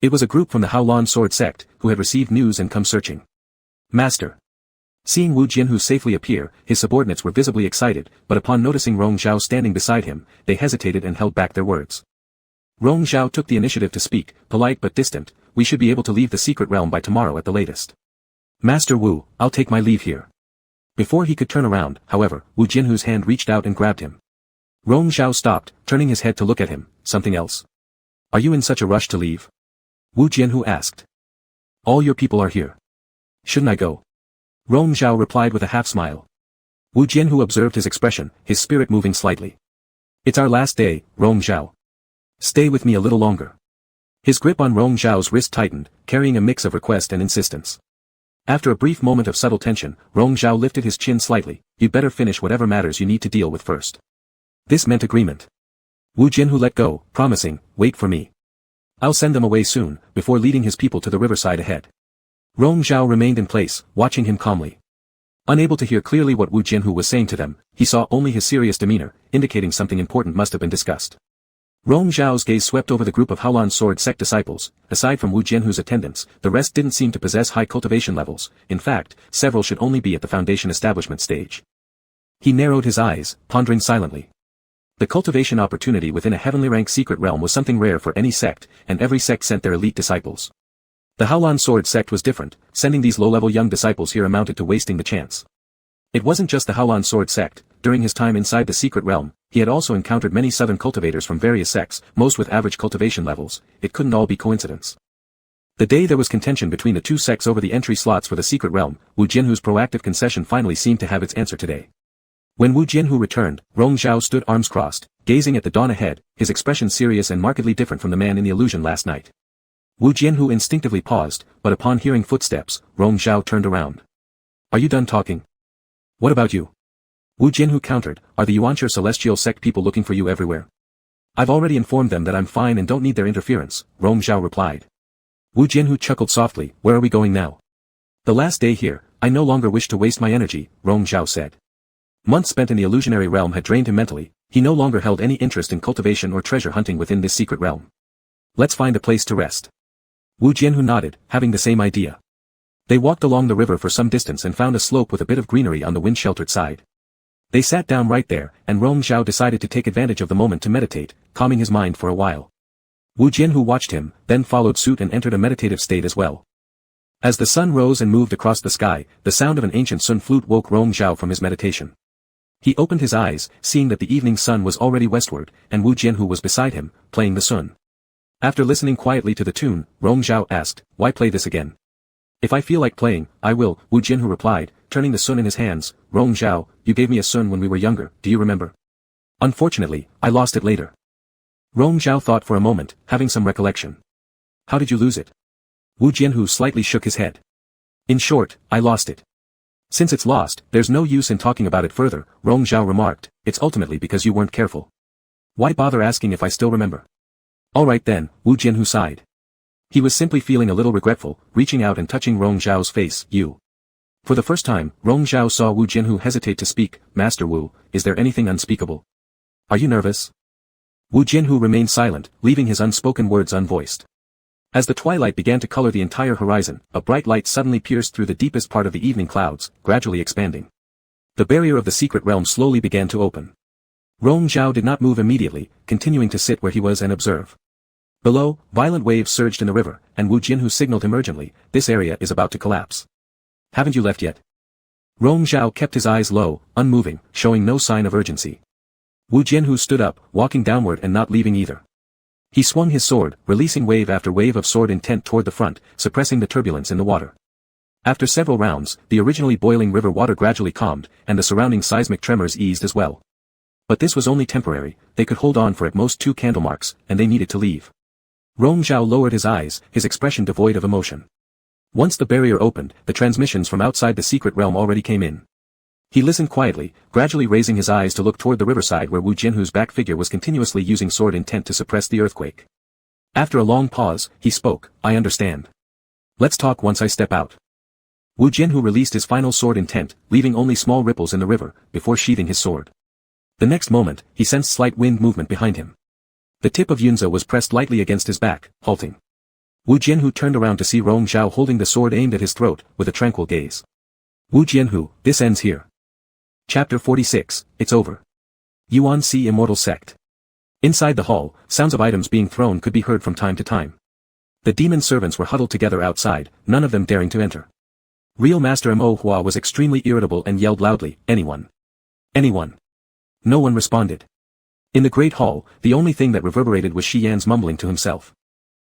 S1: It was a group from the Haolan sword sect, who had received news and come searching. Master. Seeing Wu Jianhu safely appear, his subordinates were visibly excited, but upon noticing Rong Zhao standing beside him, they hesitated and held back their words. Rong Zhao took the initiative to speak, polite but distant, we should be able to leave the secret realm by tomorrow at the latest. Master Wu, I'll take my leave here. Before he could turn around, however, Wu Jianhu's hand reached out and grabbed him. Rong Zhao stopped, turning his head to look at him. Something else? Are you in such a rush to leave? Wu Jianhu asked. All your people are here. Shouldn't I go? Rong Zhao replied with a half-smile. Wu Jianhu observed his expression, his spirit moving slightly. It's our last day, Rong Zhao. Stay with me a little longer. His grip on Rong Zhao's wrist tightened, carrying a mix of request and insistence. After a brief moment of subtle tension, Rong Zhao lifted his chin slightly. You'd better finish whatever matters you need to deal with first. This meant agreement. Wu Jianhu let go, promising, wait for me. I'll send them away soon, before leading his people to the riverside ahead. Rong Zhao remained in place, watching him calmly. Unable to hear clearly what Wu Jianhu was saying to them, he saw only his serious demeanor, indicating something important must have been discussed. Rong Zhao's gaze swept over the group of Haolan sword sect disciples. Aside from Wu Jianhu's attendants, the rest didn't seem to possess high cultivation levels. In fact, several should only be at the foundation establishment stage. He narrowed his eyes, pondering silently. The cultivation opportunity within a heavenly ranked secret realm was something rare for any sect, and every sect sent their elite disciples. The Haolan sword sect was different, sending these low-level young disciples here amounted to wasting the chance. It wasn't just the Haolan sword sect. During his time inside the secret realm, he had also encountered many southern cultivators from various sects, most with average cultivation levels. It couldn't all be coincidence. The day there was contention between the two sects over the entry slots for the secret realm, Wu Jianhu's proactive concession finally seemed to have its answer today. When Wu Jianhu returned, Rong Zhao stood arms crossed, gazing at the dawn ahead, his expression serious and markedly different from the man in the illusion last night. Wu Jianhu instinctively paused, but upon hearing footsteps, Rong Zhao turned around. Are you done talking? What about you? Wu Jianhu countered, are the Yuanche celestial sect people looking for you everywhere? I've already informed them that I'm fine and don't need their interference, Rong Zhao replied. Wu Jianhu chuckled softly, where are we going now? The last day here, I no longer wish to waste my energy, Rong Zhao said. Months spent in the illusionary realm had drained him mentally, he no longer held any interest in cultivation or treasure hunting within this secret realm. Let's find a place to rest. Wu Jianhu nodded, having the same idea. They walked along the river for some distance and found a slope with a bit of greenery on the wind-sheltered side. They sat down right there, and Rong Zhao decided to take advantage of the moment to meditate, calming his mind for a while. Wu Jianhu watched him, then followed suit and entered a meditative state as well. As the sun rose and moved across the sky, the sound of an ancient sun flute woke Rong Zhao from his meditation. He opened his eyes, seeing that the evening sun was already westward, and Wu Jianhu was beside him, playing the sun. After listening quietly to the tune, Rong Zhao asked, why play this again? If I feel like playing, I will, Wu Jianhu replied, turning the sun in his hands. Rong Zhao, you gave me a sun when we were younger, do you remember? Unfortunately, I lost it later. Rong Zhao thought for a moment, having some recollection. How did you lose it? Wu Jianhu slightly shook his head. In short, I lost it. Since it's lost, there's no use in talking about it further, Rong Zhao remarked, it's ultimately because you weren't careful. Why bother asking if I still remember? Alright then, Wu Jianhu sighed. He was simply feeling a little regretful, reaching out and touching Rong Zhao's face. You. For the first time, Rong Zhao saw Wu Jianhu hesitate to speak. Master Wu, is there anything unspeakable? Are you nervous? Wu Jianhu remained silent, leaving his unspoken words unvoiced. As the twilight began to color the entire horizon, a bright light suddenly pierced through the deepest part of the evening clouds, gradually expanding. The barrier of the secret realm slowly began to open. Rong Zhao did not move immediately, continuing to sit where he was and observe. Below, violent waves surged in the river, and Wu Jianhu signaled him urgently, this area is about to collapse. Haven't you left yet? Rong Zhao kept his eyes low, unmoving, showing no sign of urgency. Wu Jianhu stood up, walking downward and not leaving either. He swung his sword, releasing wave after wave of sword intent toward the front, suppressing the turbulence in the water. After several rounds, the originally boiling river water gradually calmed, and the surrounding seismic tremors eased as well. But this was only temporary, they could hold on for at most 2 candle marks, and they needed to leave. Rong Zhao lowered his eyes, his expression devoid of emotion. Once the barrier opened, the transmissions from outside the secret realm already came in. He listened quietly, gradually raising his eyes to look toward the riverside where Wu Jianhu's back figure was continuously using sword intent to suppress the earthquake. After a long pause, he spoke, "I understand. Let's talk once I step out." Wu Jianhu released his final sword intent, leaving only small ripples in the river, before sheathing his sword. The next moment, he sensed slight wind movement behind him. The tip of Yunza was pressed lightly against his back, halting. Wu Jianhu turned around to see Rong Zhao holding the sword aimed at his throat, with a tranquil gaze. Wu Jianhu, this ends here. Chapter 46, It's over. Yuan Si Immortal Sect. Inside the hall, sounds of items being thrown could be heard from time to time. The demon servants were huddled together outside, none of them daring to enter. Real Master Mo Hua was extremely irritable and yelled loudly, "Anyone? Anyone?" No one responded. In the great hall, the only thing that reverberated was Shi Yan's mumbling to himself.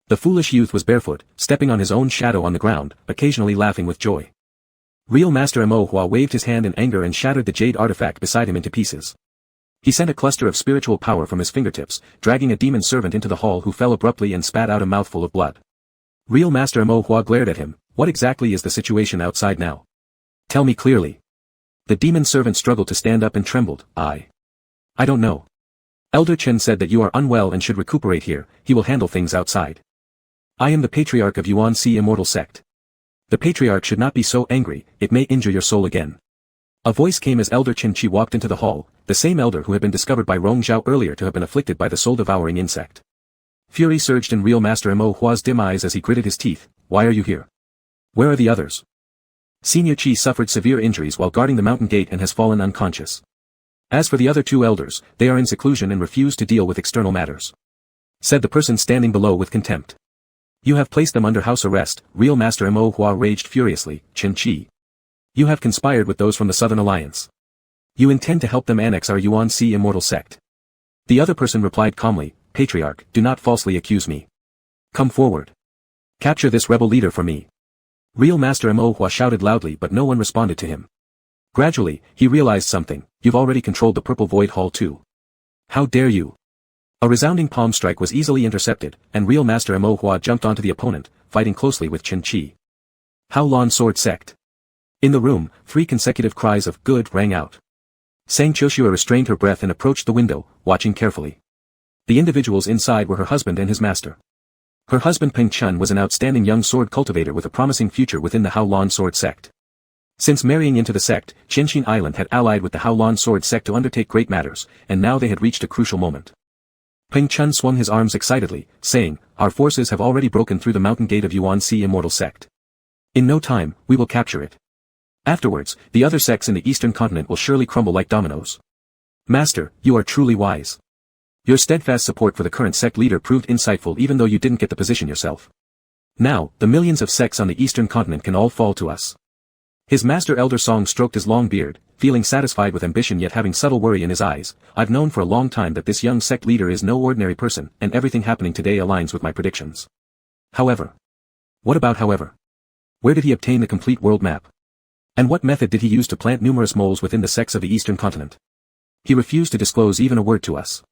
S1: The foolish youth was barefoot, stepping on his own shadow on the ground, occasionally laughing with joy. Real Master Mo Hua waved his hand in anger and shattered the jade artifact beside him into pieces. He sent a cluster of spiritual power from his fingertips, dragging a demon servant into the hall who fell abruptly and spat out a mouthful of blood. Real Master Mo Hua glared at him. "What exactly is the situation outside now? Tell me clearly." The demon servant struggled to stand up and trembled. I don't know. Elder Chen said that you are unwell and should recuperate here, he will handle things outside. I am the patriarch of Yuan Si Immortal Sect. The patriarch should not be so angry, it may injure your soul again. A voice came as Elder Chen Chi walked into the hall, the same elder who had been discovered by Rong Zhao earlier to have been afflicted by the soul-devouring insect. Fury surged in Real Master Mo Hua's dim eyes as he gritted his teeth. "Why are you here? Where are the others?" Senior Chi suffered severe injuries while guarding the mountain gate and has fallen unconscious. As for the other 2 elders, they are in seclusion and refuse to deal with external matters. Said the person standing below with contempt. You have placed them under house arrest, Real Master Mo Hua raged furiously. Chen Qi. You have conspired with those from the Southern Alliance. You intend to help them annex our Yuan Si Immortal Sect. The other person replied calmly, Patriarch, do not falsely accuse me. Come forward. Capture this rebel leader for me. Real Master Mo Hua shouted loudly but no one responded to him. Gradually, he realized something. You've already controlled the Purple Void Hall too. How dare you? A resounding palm strike was easily intercepted, and Real Master Mo Hua jumped onto the opponent, fighting closely with Chen Qi. How Lan Sword Sect. In the room, 3 consecutive cries of good rang out. Sang Qiushua restrained her breath and approached the window, watching carefully. The individuals inside were her husband and his master. Her husband Peng Chun was an outstanding young sword cultivator with a promising future within the How Lan Sword Sect. Since marrying into the sect, Qianxin Island had allied with the How Lan Sword Sect to undertake great matters, and now they had reached a crucial moment. Peng Chun swung his arms excitedly, saying, Our forces have already broken through the mountain gate of Yuan Si Immortal Sect. In no time, we will capture it. Afterwards, the other sects in the eastern continent will surely crumble like dominoes. Master, you are truly wise. Your steadfast support for the current sect leader proved insightful even though you didn't get the position yourself. Now, the millions of sects on the eastern continent can all fall to us. His master Elder Song stroked his long beard, feeling satisfied with ambition yet having subtle worry in his eyes. I've known for a long time that this young sect leader is no ordinary person, and everything happening today aligns with my predictions. However. What about however? Where did he obtain the complete world map? And what method did he use to plant numerous moles within the sects of the eastern continent? He refused to disclose even a word to us.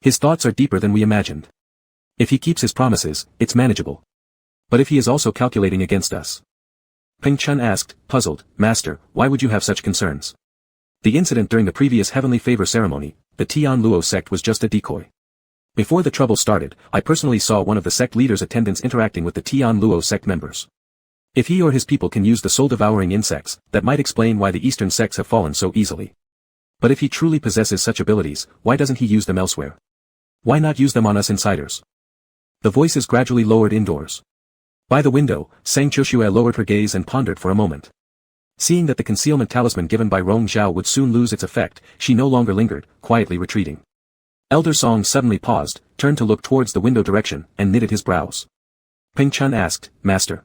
S1: His thoughts are deeper than we imagined. If he keeps his promises, it's manageable. But if he is also calculating against us? Peng Chun asked, puzzled, Master, why would you have such concerns? The incident during the previous Heavenly Favor ceremony, the Tian Luo sect was just a decoy. Before the trouble started, I personally saw one of the sect leaders' attendants interacting with the Tian Luo sect members. If he or his people can use the soul-devouring insects, that might explain why the eastern sects have fallen so easily. But if he truly possesses such abilities, why doesn't he use them elsewhere? Why not use them on us insiders? The voices gradually lowered indoors. By the window, Sang Qiushua lowered her gaze and pondered for a moment. Seeing that the concealment talisman given by Rong Zhao would soon lose its effect, she no longer lingered, quietly retreating. Elder Song suddenly paused, turned to look towards the window direction, and knitted his brows. Peng Chun asked, Master.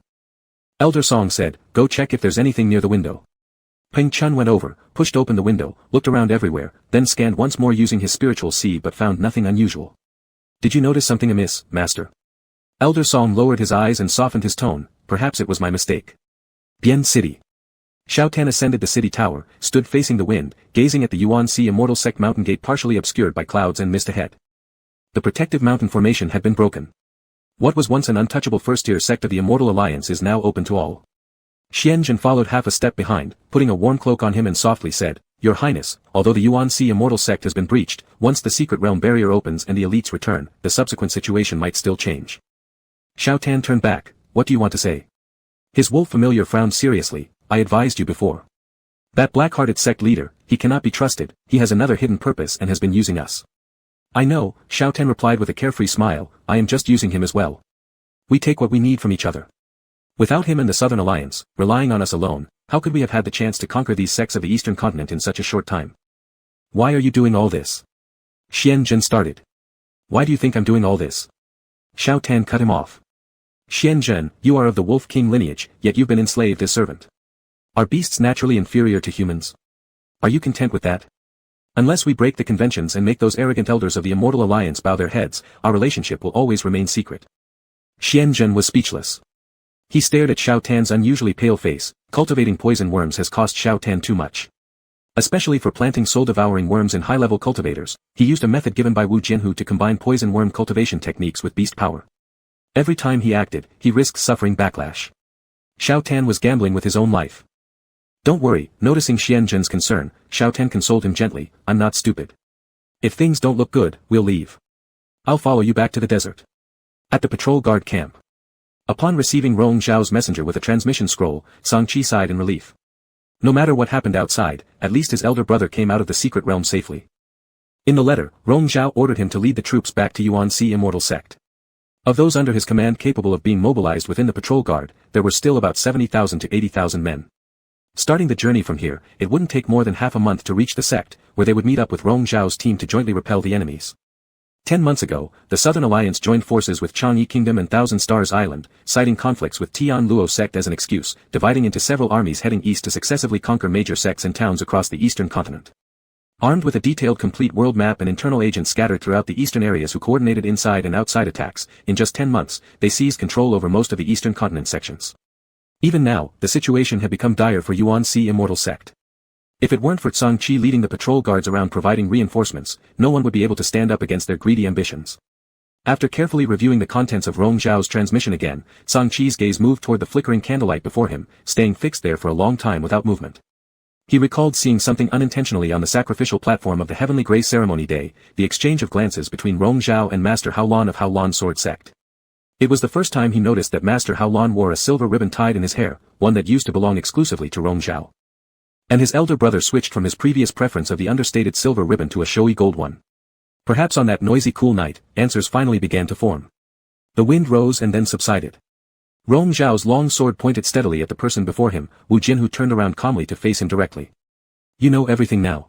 S1: Elder Song said, Go check if there's anything near the window. Peng Chun went over, pushed open the window, looked around everywhere, then scanned once more using his spiritual see but found nothing unusual. Did you notice something amiss, Master? Elder Song lowered his eyes and softened his tone, perhaps it was my mistake. Bien City. Xiao Tan ascended the city tower, stood facing the wind, gazing at the Yuan Si immortal sect mountain gate partially obscured by clouds and mist ahead. The protective mountain formation had been broken. What was once an untouchable first-tier sect of the Immortal Alliance is now open to all. Xianzhen followed half a step behind, putting a warm cloak on him and softly said, Your Highness, although the Yuan Si immortal sect has been breached, once the secret realm barrier opens and the elites return, the subsequent situation might still change. Xiao Tan turned back. What do you want to say? His wolf familiar frowned seriously. I advised you before. That black-hearted sect leader, he cannot be trusted, he has another hidden purpose and has been using us. I know, Xiao Tan replied with a carefree smile, I am just using him as well. We take what we need from each other. Without him and the Southern Alliance, relying on us alone, how could we have had the chance to conquer these sects of the Eastern continent in such a short time? Why are you doing all this? Xianzhen started. Why do you think I'm doing all this? Xiao Tan cut him off. Xianzhen, you are of the Wolf King lineage, yet you've been enslaved as servant. Are beasts naturally inferior to humans? Are you content with that? Unless we break the conventions and make those arrogant elders of the Immortal Alliance bow their heads, our relationship will always remain secret. Xianzhen was speechless. He stared at Xiao Tan's unusually pale face. Cultivating poison worms has cost Xiao Tan too much. Especially for planting soul-devouring worms in high-level cultivators, he used a method given by Wu Jianhu to combine poison worm cultivation techniques with beast power. Every time he acted, he risked suffering backlash. Xiao Tan was gambling with his own life. Don't worry, noticing Xianzhen's concern, Xiao Tan consoled him gently, I'm not stupid. If things don't look good, we'll leave. I'll follow you back to the desert. At the patrol guard camp. Upon receiving Rong Zhao's messenger with a transmission scroll, Song Qi sighed in relief. No matter what happened outside, at least his elder brother came out of the secret realm safely. In the letter, Rong Zhao ordered him to lead the troops back to Yuan Si Immortal Sect. Of those under his command capable of being mobilized within the patrol guard, there were still about 70,000 to 80,000 men. Starting the journey from here, it wouldn't take more than half a month to reach the sect, where they would meet up with Rong Zhao's team to jointly repel the enemies. 10 months ago, the Southern Alliance joined forces with Chang'e Kingdom and Thousand Stars Island, citing conflicts with Tian Luo sect as an excuse, dividing into several armies heading east to successively conquer major sects and towns across the eastern continent. Armed with a detailed complete world map and internal agents scattered throughout the eastern areas who coordinated inside and outside attacks, in just 10 months, they seized control over most of the eastern continent sections. Even now, the situation had become dire for Yuan Si Immortal Sect. If it weren't for Song Qi leading the patrol guards around providing reinforcements, no one would be able to stand up against their greedy ambitions. After carefully reviewing the contents of Rong Zhao's transmission again, Song Qi's gaze moved toward the flickering candlelight before him, staying fixed there for a long time without movement. He recalled seeing something unintentionally on the sacrificial platform of the Heavenly Grace Ceremony Day, the exchange of glances between Rong Zhao and Master Haolan of Haolan Sword Sect. It was the first time he noticed that Master Haolan wore a silver ribbon tied in his hair, one that used to belong exclusively to Rong Zhao. And his elder brother switched from his previous preference of the understated silver ribbon to a showy gold one. Perhaps on that noisy cool night, answers finally began to form. The wind rose and then subsided. Rong Zhao's long sword pointed steadily at the person before him. Wu Jianhu turned around calmly to face him directly. You know everything now.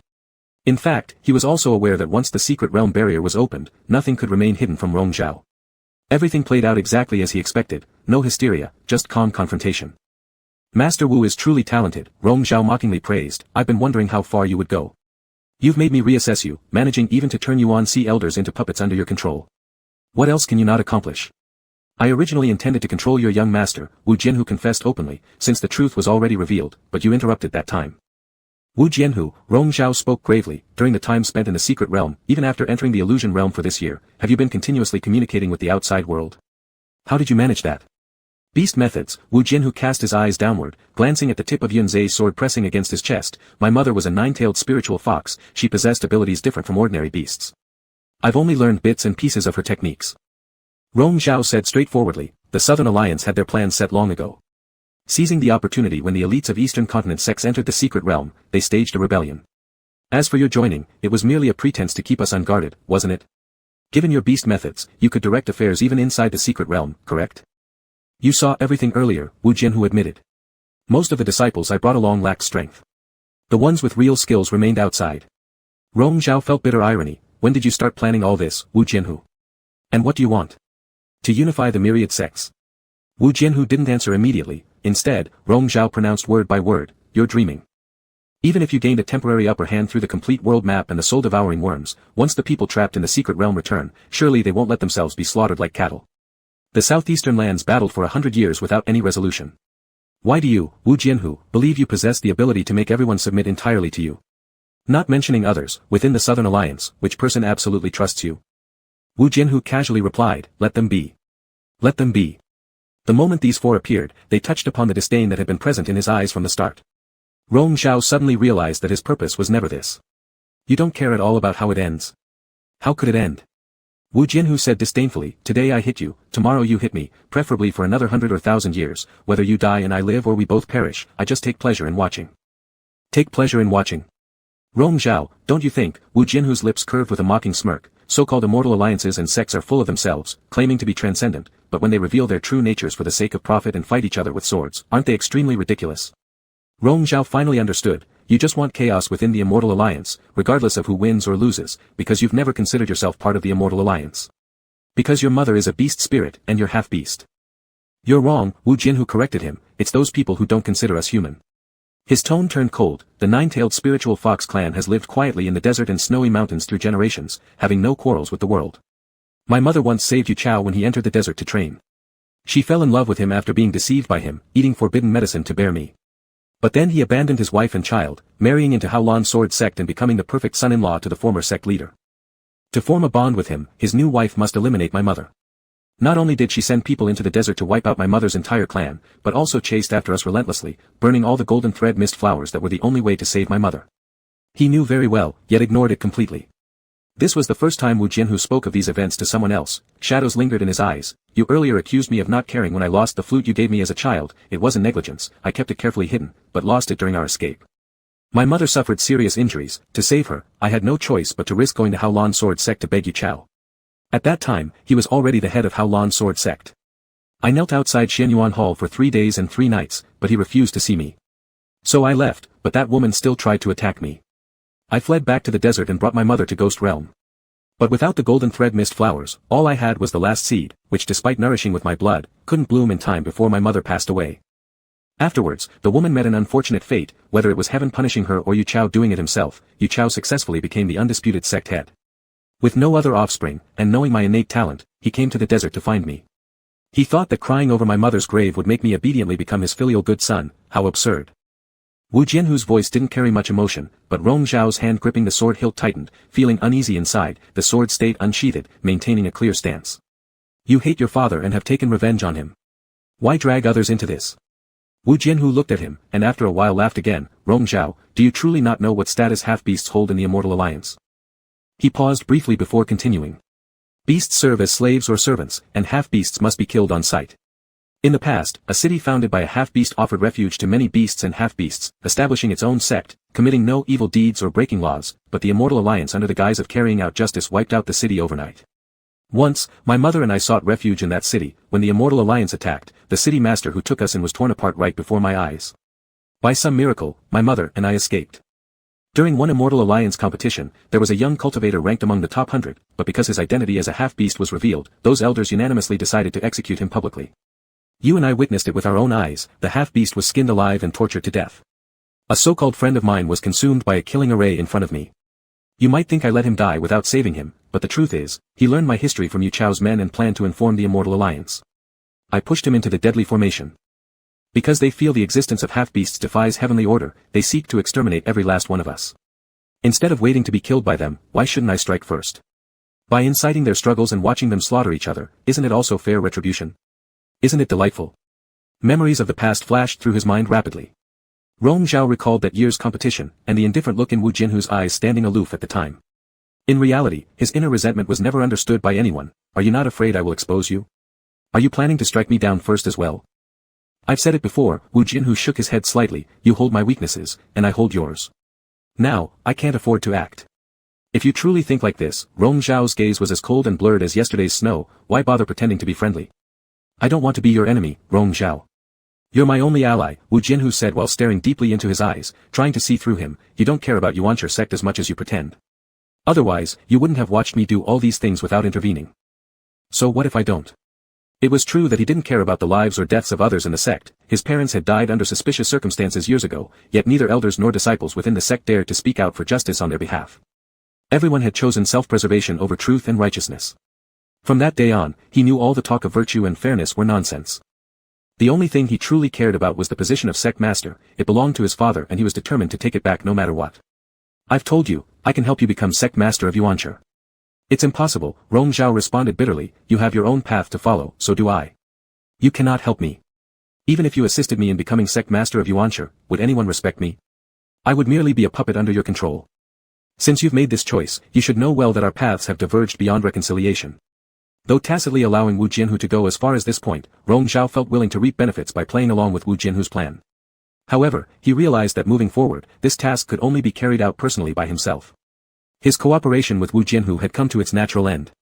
S1: In fact, he was also aware that once the secret realm barrier was opened, nothing could remain hidden from Rong Zhao. Everything played out exactly as he expected, no hysteria, just calm confrontation. Master Wu is truly talented, Rong Zhao mockingly praised. I've been wondering how far you would go. You've made me reassess you, managing even to turn Yuan Si elders into puppets under your control. What else can you not accomplish? I originally intended to control your young master, Wu Jianhu confessed openly, since the truth was already revealed, but you interrupted that time. Wu Jianhu, Rong Zhao spoke gravely, during the time spent in the secret realm, even after entering the illusion realm for this year, have you been continuously communicating with the outside world? How did you manage that? Beast methods, Wu Jianhu cast his eyes downward, glancing at the tip of Yunzei's sword pressing against his chest. My mother was a nine-tailed spiritual fox, she possessed abilities different from ordinary beasts. I've only learned bits and pieces of her techniques. Rong Zhao said straightforwardly, the Southern Alliance had their plans set long ago. Seizing the opportunity when the elites of Eastern Continent sects entered the secret realm, they staged a rebellion. As for your joining, it was merely a pretense to keep us unguarded, wasn't it? Given your beast methods, you could direct affairs even inside the secret realm, correct? You saw everything earlier, Wu Jianhu admitted. Most of the disciples I brought along lacked strength. The ones with real skills remained outside. Rong Zhao felt bitter irony. When did you start planning all this, Wu Jianhu? And what do you want? To unify the myriad sects. Wu Jianhu didn't answer immediately. Instead, Rong Zhao pronounced word by word, you're dreaming. Even if you gained a temporary upper hand through the complete world map and the soul-devouring worms, once the people trapped in the secret realm return, surely they won't let themselves be slaughtered like cattle. The southeastern lands battled for 100 years without any resolution. Why do you, Wu Jianhu, believe you possess the ability to make everyone submit entirely to you? Not mentioning others, within the Southern Alliance, which person absolutely trusts you? Wu Jianhu casually replied, let them be. Let them be. The moment these four appeared, they touched upon the disdain that had been present in his eyes from the start. Rong Zhao suddenly realized that his purpose was never this. You don't care at all about how it ends. How could it end? Wu Jianhu said disdainfully, today I hit you, tomorrow you hit me, preferably for another 100 or 1,000 years, whether you die and I live or we both perish, I just take pleasure in watching. Take pleasure in watching. Rong Zhao, don't you think, Wu Jianhu's lips curved with a mocking smirk, so-called immortal alliances and sects are full of themselves, claiming to be transcendent, but when they reveal their true natures for the sake of profit and fight each other with swords, aren't they extremely ridiculous? Rong Zhao finally understood, you just want chaos within the immortal alliance, regardless of who wins or loses, because you've never considered yourself part of the immortal alliance. Because your mother is a beast spirit, and you're half-beast. You're wrong, Wu Jianhu corrected him, it's those people who don't consider us human. His tone turned cold, the nine-tailed spiritual fox clan has lived quietly in the desert and snowy mountains through generations, having no quarrels with the world. My mother once saved Yu Chao when he entered the desert to train. She fell in love with him after being deceived by him, eating forbidden medicine to bear me. But then he abandoned his wife and child, marrying into Haolan Sword sect and becoming the perfect son-in-law to the former sect leader. To form a bond with him, his new wife must eliminate my mother. Not only did she send people into the desert to wipe out my mother's entire clan, but also chased after us relentlessly, burning all the golden thread mist flowers that were the only way to save my mother. He knew very well, yet ignored it completely. This was the first time Wu Jianhu spoke of these events to someone else. Shadows lingered in his eyes. You earlier accused me of not caring when I lost the flute you gave me as a child. It wasn't negligence, I kept it carefully hidden, but lost it during our escape. My mother suffered serious injuries. To save her, I had no choice but to risk going to Haolan Sword sect to beg Yu Chao. At that time, he was already the head of Haolan Sword sect. I knelt outside Xianyuan Hall for 3 days and 3 nights, but he refused to see me. So I left, but that woman still tried to attack me. I fled back to the desert and brought my mother to Ghost Realm. But without the golden thread mist flowers, all I had was the last seed, which despite nourishing with my blood, couldn't bloom in time before my mother passed away. Afterwards, the woman met an unfortunate fate, whether it was heaven punishing her or Yu Chao doing it himself. Yu Chao successfully became the undisputed sect head. With no other offspring, and knowing my innate talent, he came to the desert to find me. He thought that crying over my mother's grave would make me obediently become his filial good son. How absurd. Wu Jianhu's voice didn't carry much emotion, but Rong Zhao's hand gripping the sword hilt tightened, feeling uneasy inside, the sword stayed unsheathed, maintaining a clear stance. You hate your father and have taken revenge on him. Why drag others into this? Wu Jianhu looked at him, and after a while laughed again. Rong Zhao, do you truly not know what status half-beasts hold in the Immortal Alliance? He paused briefly before continuing. Beasts serve as slaves or servants, and half-beasts must be killed on sight. In the past, a city founded by a half-beast offered refuge to many beasts and half-beasts, establishing its own sect, committing no evil deeds or breaking laws, but the Immortal Alliance under the guise of carrying out justice wiped out the city overnight. Once, my mother and I sought refuge in that city. When the Immortal Alliance attacked, the city master who took us in was torn apart right before my eyes. By some miracle, my mother and I escaped. During one Immortal Alliance competition, there was a young cultivator ranked among the top 100, but because his identity as a half-beast was revealed, those elders unanimously decided to execute him publicly. You and I witnessed it with our own eyes. The half-beast was skinned alive and tortured to death. A so-called friend of mine was consumed by a killing array in front of me. You might think I let him die without saving him, but the truth is, he learned my history from Yu Chao's men and planned to inform the Immortal Alliance. I pushed him into the deadly formation. Because they feel the existence of half-beasts defies heavenly order, they seek to exterminate every last one of us. Instead of waiting to be killed by them, why shouldn't I strike first? By inciting their struggles and watching them slaughter each other, isn't it also fair retribution? Isn't it delightful? Memories of the past flashed through his mind rapidly. Rong Zhao recalled that year's competition, and the indifferent look in Wu Jianhu's eyes standing aloof at the time. In reality, his inner resentment was never understood by anyone. Are you not afraid I will expose you? Are you planning to strike me down first as well? I've said it before. Wu Jianhu shook his head slightly. You hold my weaknesses, and I hold yours. Now, I can't afford to act. If you truly think like this, Rong Zhao's gaze was as cold and blurred as yesterday's snow. Why bother pretending to be friendly? I don't want to be your enemy, Rong Zhao. You're my only ally, Wu Jianhu said while staring deeply into his eyes, trying to see through him. You don't care about your sect as much as you pretend. Otherwise, you wouldn't have watched me do all these things without intervening. So what if I don't? It was true that he didn't care about the lives or deaths of others in the sect. His parents had died under suspicious circumstances years ago, yet neither elders nor disciples within the sect dared to speak out for justice on their behalf. Everyone had chosen self-preservation over truth and righteousness. From that day on, he knew all the talk of virtue and fairness were nonsense. The only thing he truly cared about was the position of sect master. It belonged to his father and he was determined to take it back no matter what. I've told you, I can help you become sect master of Yuanshi. It's impossible, Rong Zhao responded bitterly, you have your own path to follow, so do I. You cannot help me. Even if you assisted me in becoming sect master of Yuanshi, would anyone respect me? I would merely be a puppet under your control. Since you've made this choice, you should know well that our paths have diverged beyond reconciliation. Though tacitly allowing Wu Jianhu to go as far as this point, Rong Zhao felt willing to reap benefits by playing along with Wu Jianhu's plan. However, he realized that moving forward, this task could only be carried out personally by himself. His cooperation with Wu Jianhu had come to its natural end.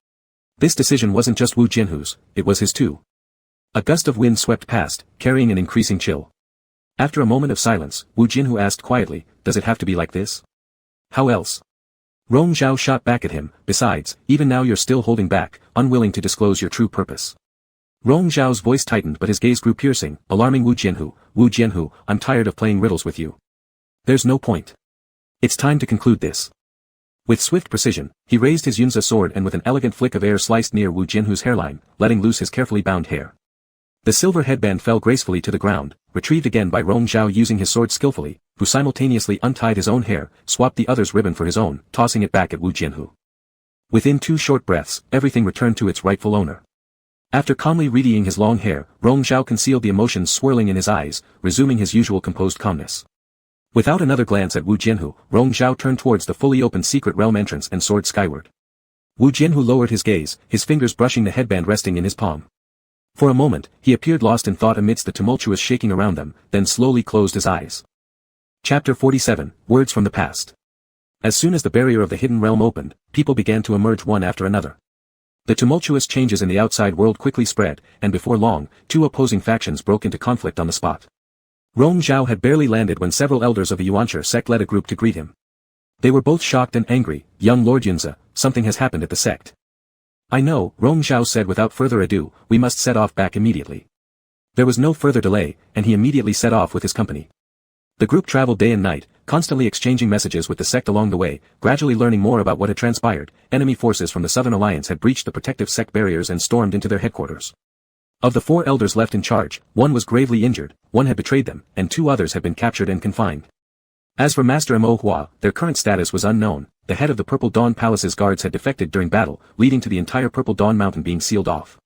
S1: This decision wasn't just Wu Jianhu's, it was his too. A gust of wind swept past, carrying an increasing chill. After a moment of silence, Wu Jianhu asked quietly, does it have to be like this? How else? Rong Zhao shot back at him, besides, even now you're still holding back, unwilling to disclose your true purpose. Rong Zhao's voice tightened but his gaze grew piercing, alarming Wu Jianhu, I'm tired of playing riddles with you. There's no point. It's time to conclude this. With swift precision, he raised his Yunzi sword and with an elegant flick of air sliced near Wu Jianhu's hairline, letting loose his carefully bound hair. The silver headband fell gracefully to the ground, retrieved again by Rong Zhao using his sword skillfully, who simultaneously untied his own hair, swapped the other's ribbon for his own, tossing it back at Wu Jianhu. Within 2 short breaths, everything returned to its rightful owner. After calmly readying his long hair, Rong Zhao concealed the emotions swirling in his eyes, resuming his usual composed calmness. Without another glance at Wu Jianhu, Rong Zhao turned towards the fully open secret realm entrance and soared skyward. Wu Jianhu lowered his gaze, his fingers brushing the headband resting in his palm. For a moment, he appeared lost in thought amidst the tumultuous shaking around them, then slowly closed his eyes. Chapter 47, Words from the Past. As soon as the barrier of the hidden realm opened, people began to emerge one after another. The tumultuous changes in the outside world quickly spread, and before long, 2 opposing factions broke into conflict on the spot. Rong Zhao had barely landed when several elders of the Yuanshi sect led a group to greet him. They were both shocked and angry. Young Lord Yunzi, something has happened at the sect. I know, Rong Zhao said without further ado, we must set off back immediately. There was no further delay, and he immediately set off with his company. The group traveled day and night, constantly exchanging messages with the sect along the way, gradually learning more about what had transpired. Enemy forces from the Southern Alliance had breached the protective sect barriers and stormed into their headquarters. Of the 4 elders left in charge, 1 was gravely injured, 1 had betrayed them, and 2 others had been captured and confined. As for Master Mo Hua, their current status was unknown. The head of the Purple Dawn Palace's guards had defected during battle, leading to the entire Purple Dawn Mountain being sealed off.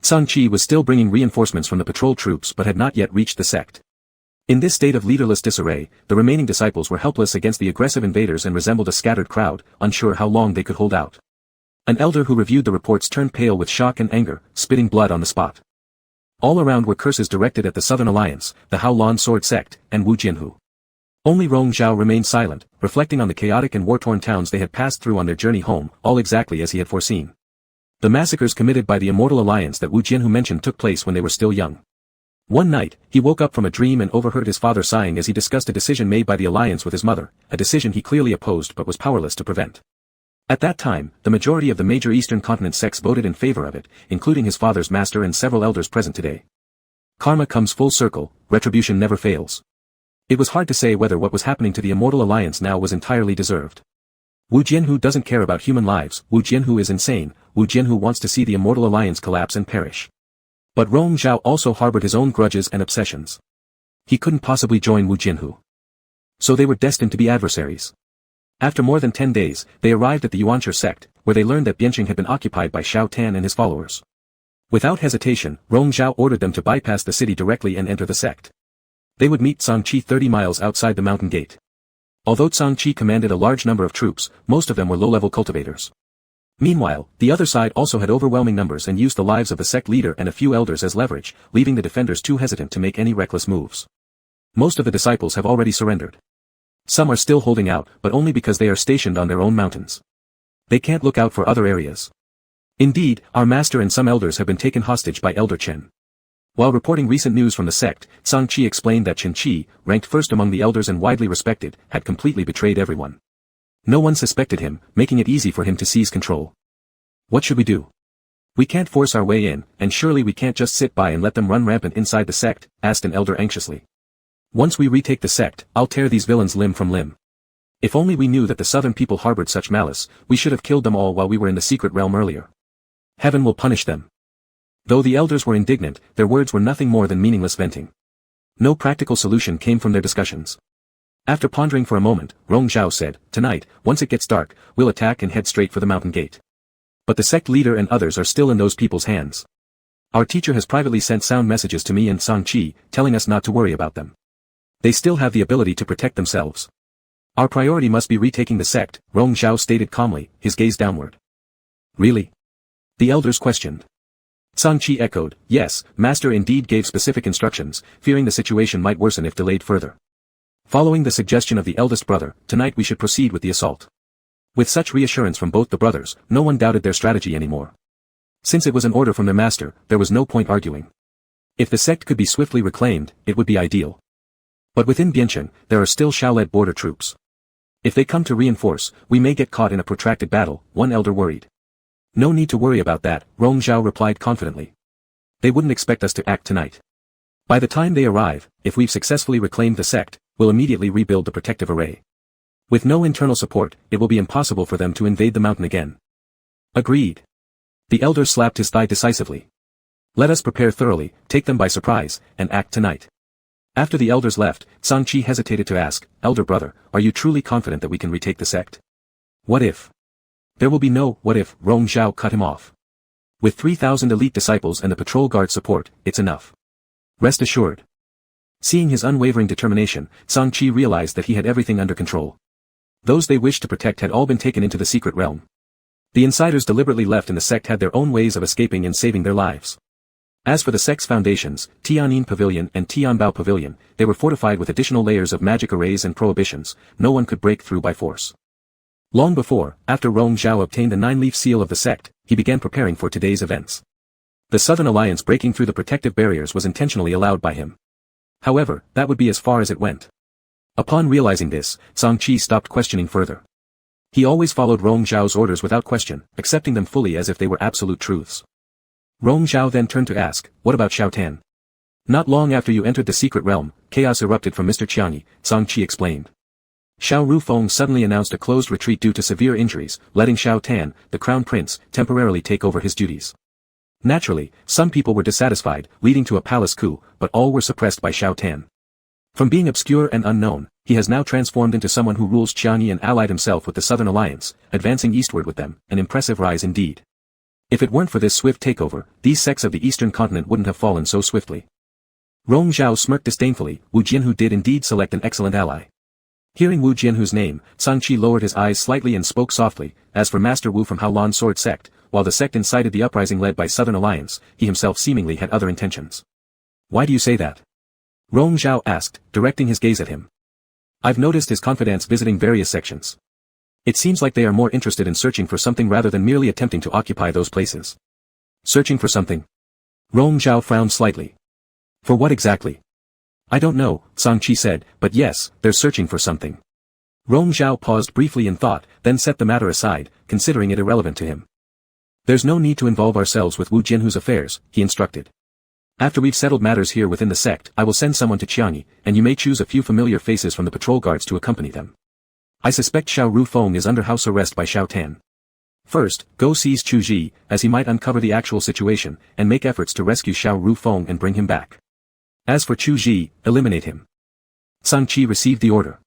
S1: Zhang Qi was still bringing reinforcements from the patrol troops but had not yet reached the sect. In this state of leaderless disarray, the remaining disciples were helpless against the aggressive invaders and resembled a scattered crowd, unsure how long they could hold out. An elder who reviewed the reports turned pale with shock and anger, spitting blood on the spot. All around were curses directed at the Southern Alliance, the Haolan Sword Sect, and Wu Jianhu. Only Rong Zhao remained silent, reflecting on the chaotic and war-torn towns they had passed through on their journey home, all exactly as he had foreseen. The massacres committed by the Immortal Alliance that Wu Jianhu mentioned took place when they were still young. One night, he woke up from a dream and overheard his father sighing as he discussed a decision made by the Alliance with his mother, a decision he clearly opposed but was powerless to prevent. At that time, the majority of the major Eastern Continent sects voted in favor of it, including his father's master and several elders present today. Karma comes full circle, retribution never fails. It was hard to say whether what was happening to the Immortal Alliance now was entirely deserved. Wu Jianhu doesn't care about human lives, Wu Jianhu is insane, Wu Jianhu wants to see the Immortal Alliance collapse and perish. But Rong Zhao also harbored his own grudges and obsessions. He couldn't possibly join Wu Jianhu. So they were destined to be adversaries. After more than 10 days, they arrived at the Yuanshi sect, where they learned that Bianqing had been occupied by Xiao Tan and his followers. Without hesitation, Rong Zhao ordered them to bypass the city directly and enter the sect. They would meet Zhang Qi 30 miles outside the mountain gate. Although Zhang Qi commanded a large number of troops, most of them were low-level cultivators. Meanwhile, the other side also had overwhelming numbers and used the lives of the sect leader and a few elders as leverage, leaving the defenders too hesitant to make any reckless moves. Most of the disciples have already surrendered. Some are still holding out, but only because they are stationed on their own mountains. They can't look out for other areas. Indeed, our master and some elders have been taken hostage by Elder Chen. While reporting recent news from the sect, Zhang Qi explained that Chen Qi, ranked first among the elders and widely respected, had completely betrayed everyone. No one suspected him, making it easy for him to seize control. What should we do? We can't force our way in, and surely we can't just sit by and let them run rampant inside the sect, asked an elder anxiously. Once we retake the sect, I'll tear these villains limb from limb. If only we knew that the southern people harbored such malice, we should have killed them all while we were in the secret realm earlier. Heaven will punish them. Though the elders were indignant, their words were nothing more than meaningless venting. No practical solution came from their discussions. After pondering for a moment, Rong Zhao said, "Tonight, once it gets dark, we'll attack and head straight for the mountain gate. But the sect leader and others are still in those people's hands. Our teacher has privately sent sound messages to me and Song Qi, telling us not to worry about them. They still have the ability to protect themselves. Our priority must be retaking the sect," Rong Zhao stated calmly, his gaze downward. "Really?" the elders questioned. Song Qi echoed, "Yes, Master indeed gave specific instructions, fearing the situation might worsen if delayed further. Following the suggestion of the eldest brother, tonight we should proceed with the assault." With such reassurance from both the brothers, no one doubted their strategy anymore. Since it was an order from their master, there was no point arguing. If the sect could be swiftly reclaimed, it would be ideal. But within Biancheng, there are still Shao-led border troops. If they come to reinforce, we may get caught in a protracted battle, one elder worried. "No need to worry about that," Rong Zhao replied confidently. "They wouldn't expect us to act tonight. By the time they arrive, if we've successfully reclaimed the sect, we'll immediately rebuild the protective array. With no internal support, it will be impossible for them to invade the mountain again." "Agreed." The elder slapped his thigh decisively. "Let us prepare thoroughly, take them by surprise, and act tonight." After the elders left, Song Qi hesitated to ask, "Elder brother, are you truly confident that we can retake the sect? What if?" "There will be no what if," Rong Zhao cut him off. "With 3,000 elite disciples and the patrol guard support, it's enough. Rest assured." Seeing his unwavering determination, Song Qi realized that he had everything under control. Those they wished to protect had all been taken into the secret realm. The insiders deliberately left in the sect had their own ways of escaping and saving their lives. As for the sect's foundations, Tianyin Pavilion and Tianbao Pavilion, they were fortified with additional layers of magic arrays and prohibitions, no one could break through by force. Long before, after Rong Zhao obtained the 9-leaf seal of the sect, he began preparing for today's events. The Southern Alliance breaking through the protective barriers was intentionally allowed by him. However, that would be as far as it went. Upon realizing this, Song Qi stopped questioning further. He always followed Rong Zhao's orders without question, accepting them fully as if they were absolute truths. Rong Zhao then turned to ask, "What about Xiao Tan?" "Not long after you entered the secret realm, chaos erupted from Mr. Qianyi," Song Qi explained. Xiao Rufeng suddenly announced a closed retreat due to severe injuries, letting Xiao Tan, the crown prince, temporarily take over his duties. Naturally, some people were dissatisfied, leading to a palace coup, but all were suppressed by Xiao Tan. From being obscure and unknown, he has now transformed into someone who rules Qianyi and allied himself with the Southern Alliance, advancing eastward with them, an impressive rise indeed. If it weren't for this swift takeover, these sects of the eastern continent wouldn't have fallen so swiftly. Rong Zhao smirked disdainfully. Wu Jianhu did indeed select an excellent ally. Hearing Wu Jianhu's name, Song Qi lowered his eyes slightly and spoke softly. As for Master Wu from Haolan Sword Sect, while the sect incited the uprising led by Southern Alliance, he himself seemingly had other intentions. "Why do you say that?" Rong Zhao asked, directing his gaze at him. "I've noticed his confidants visiting various sections. It seems like they are more interested in searching for something rather than merely attempting to occupy those places." "Searching for something?" Rong Zhao frowned slightly. "For what exactly?" "I don't know," Song Qi said, "but yes, they're searching for something." Rong Zhao paused briefly in thought, then set the matter aside, considering it irrelevant to him. "There's no need to involve ourselves with Wu Jianhu's affairs," he instructed. "After we've settled matters here within the sect, I will send someone to Qianyi, and you may choose a few familiar faces from the patrol guards to accompany them. I suspect Xiao Rufeng is under house arrest by Xiao Tan. First, go seize Chu Ji, as he might uncover the actual situation, and make efforts to rescue Xiao Rufeng and bring him back. As for Chu Ji, eliminate him." Song Qi received the order.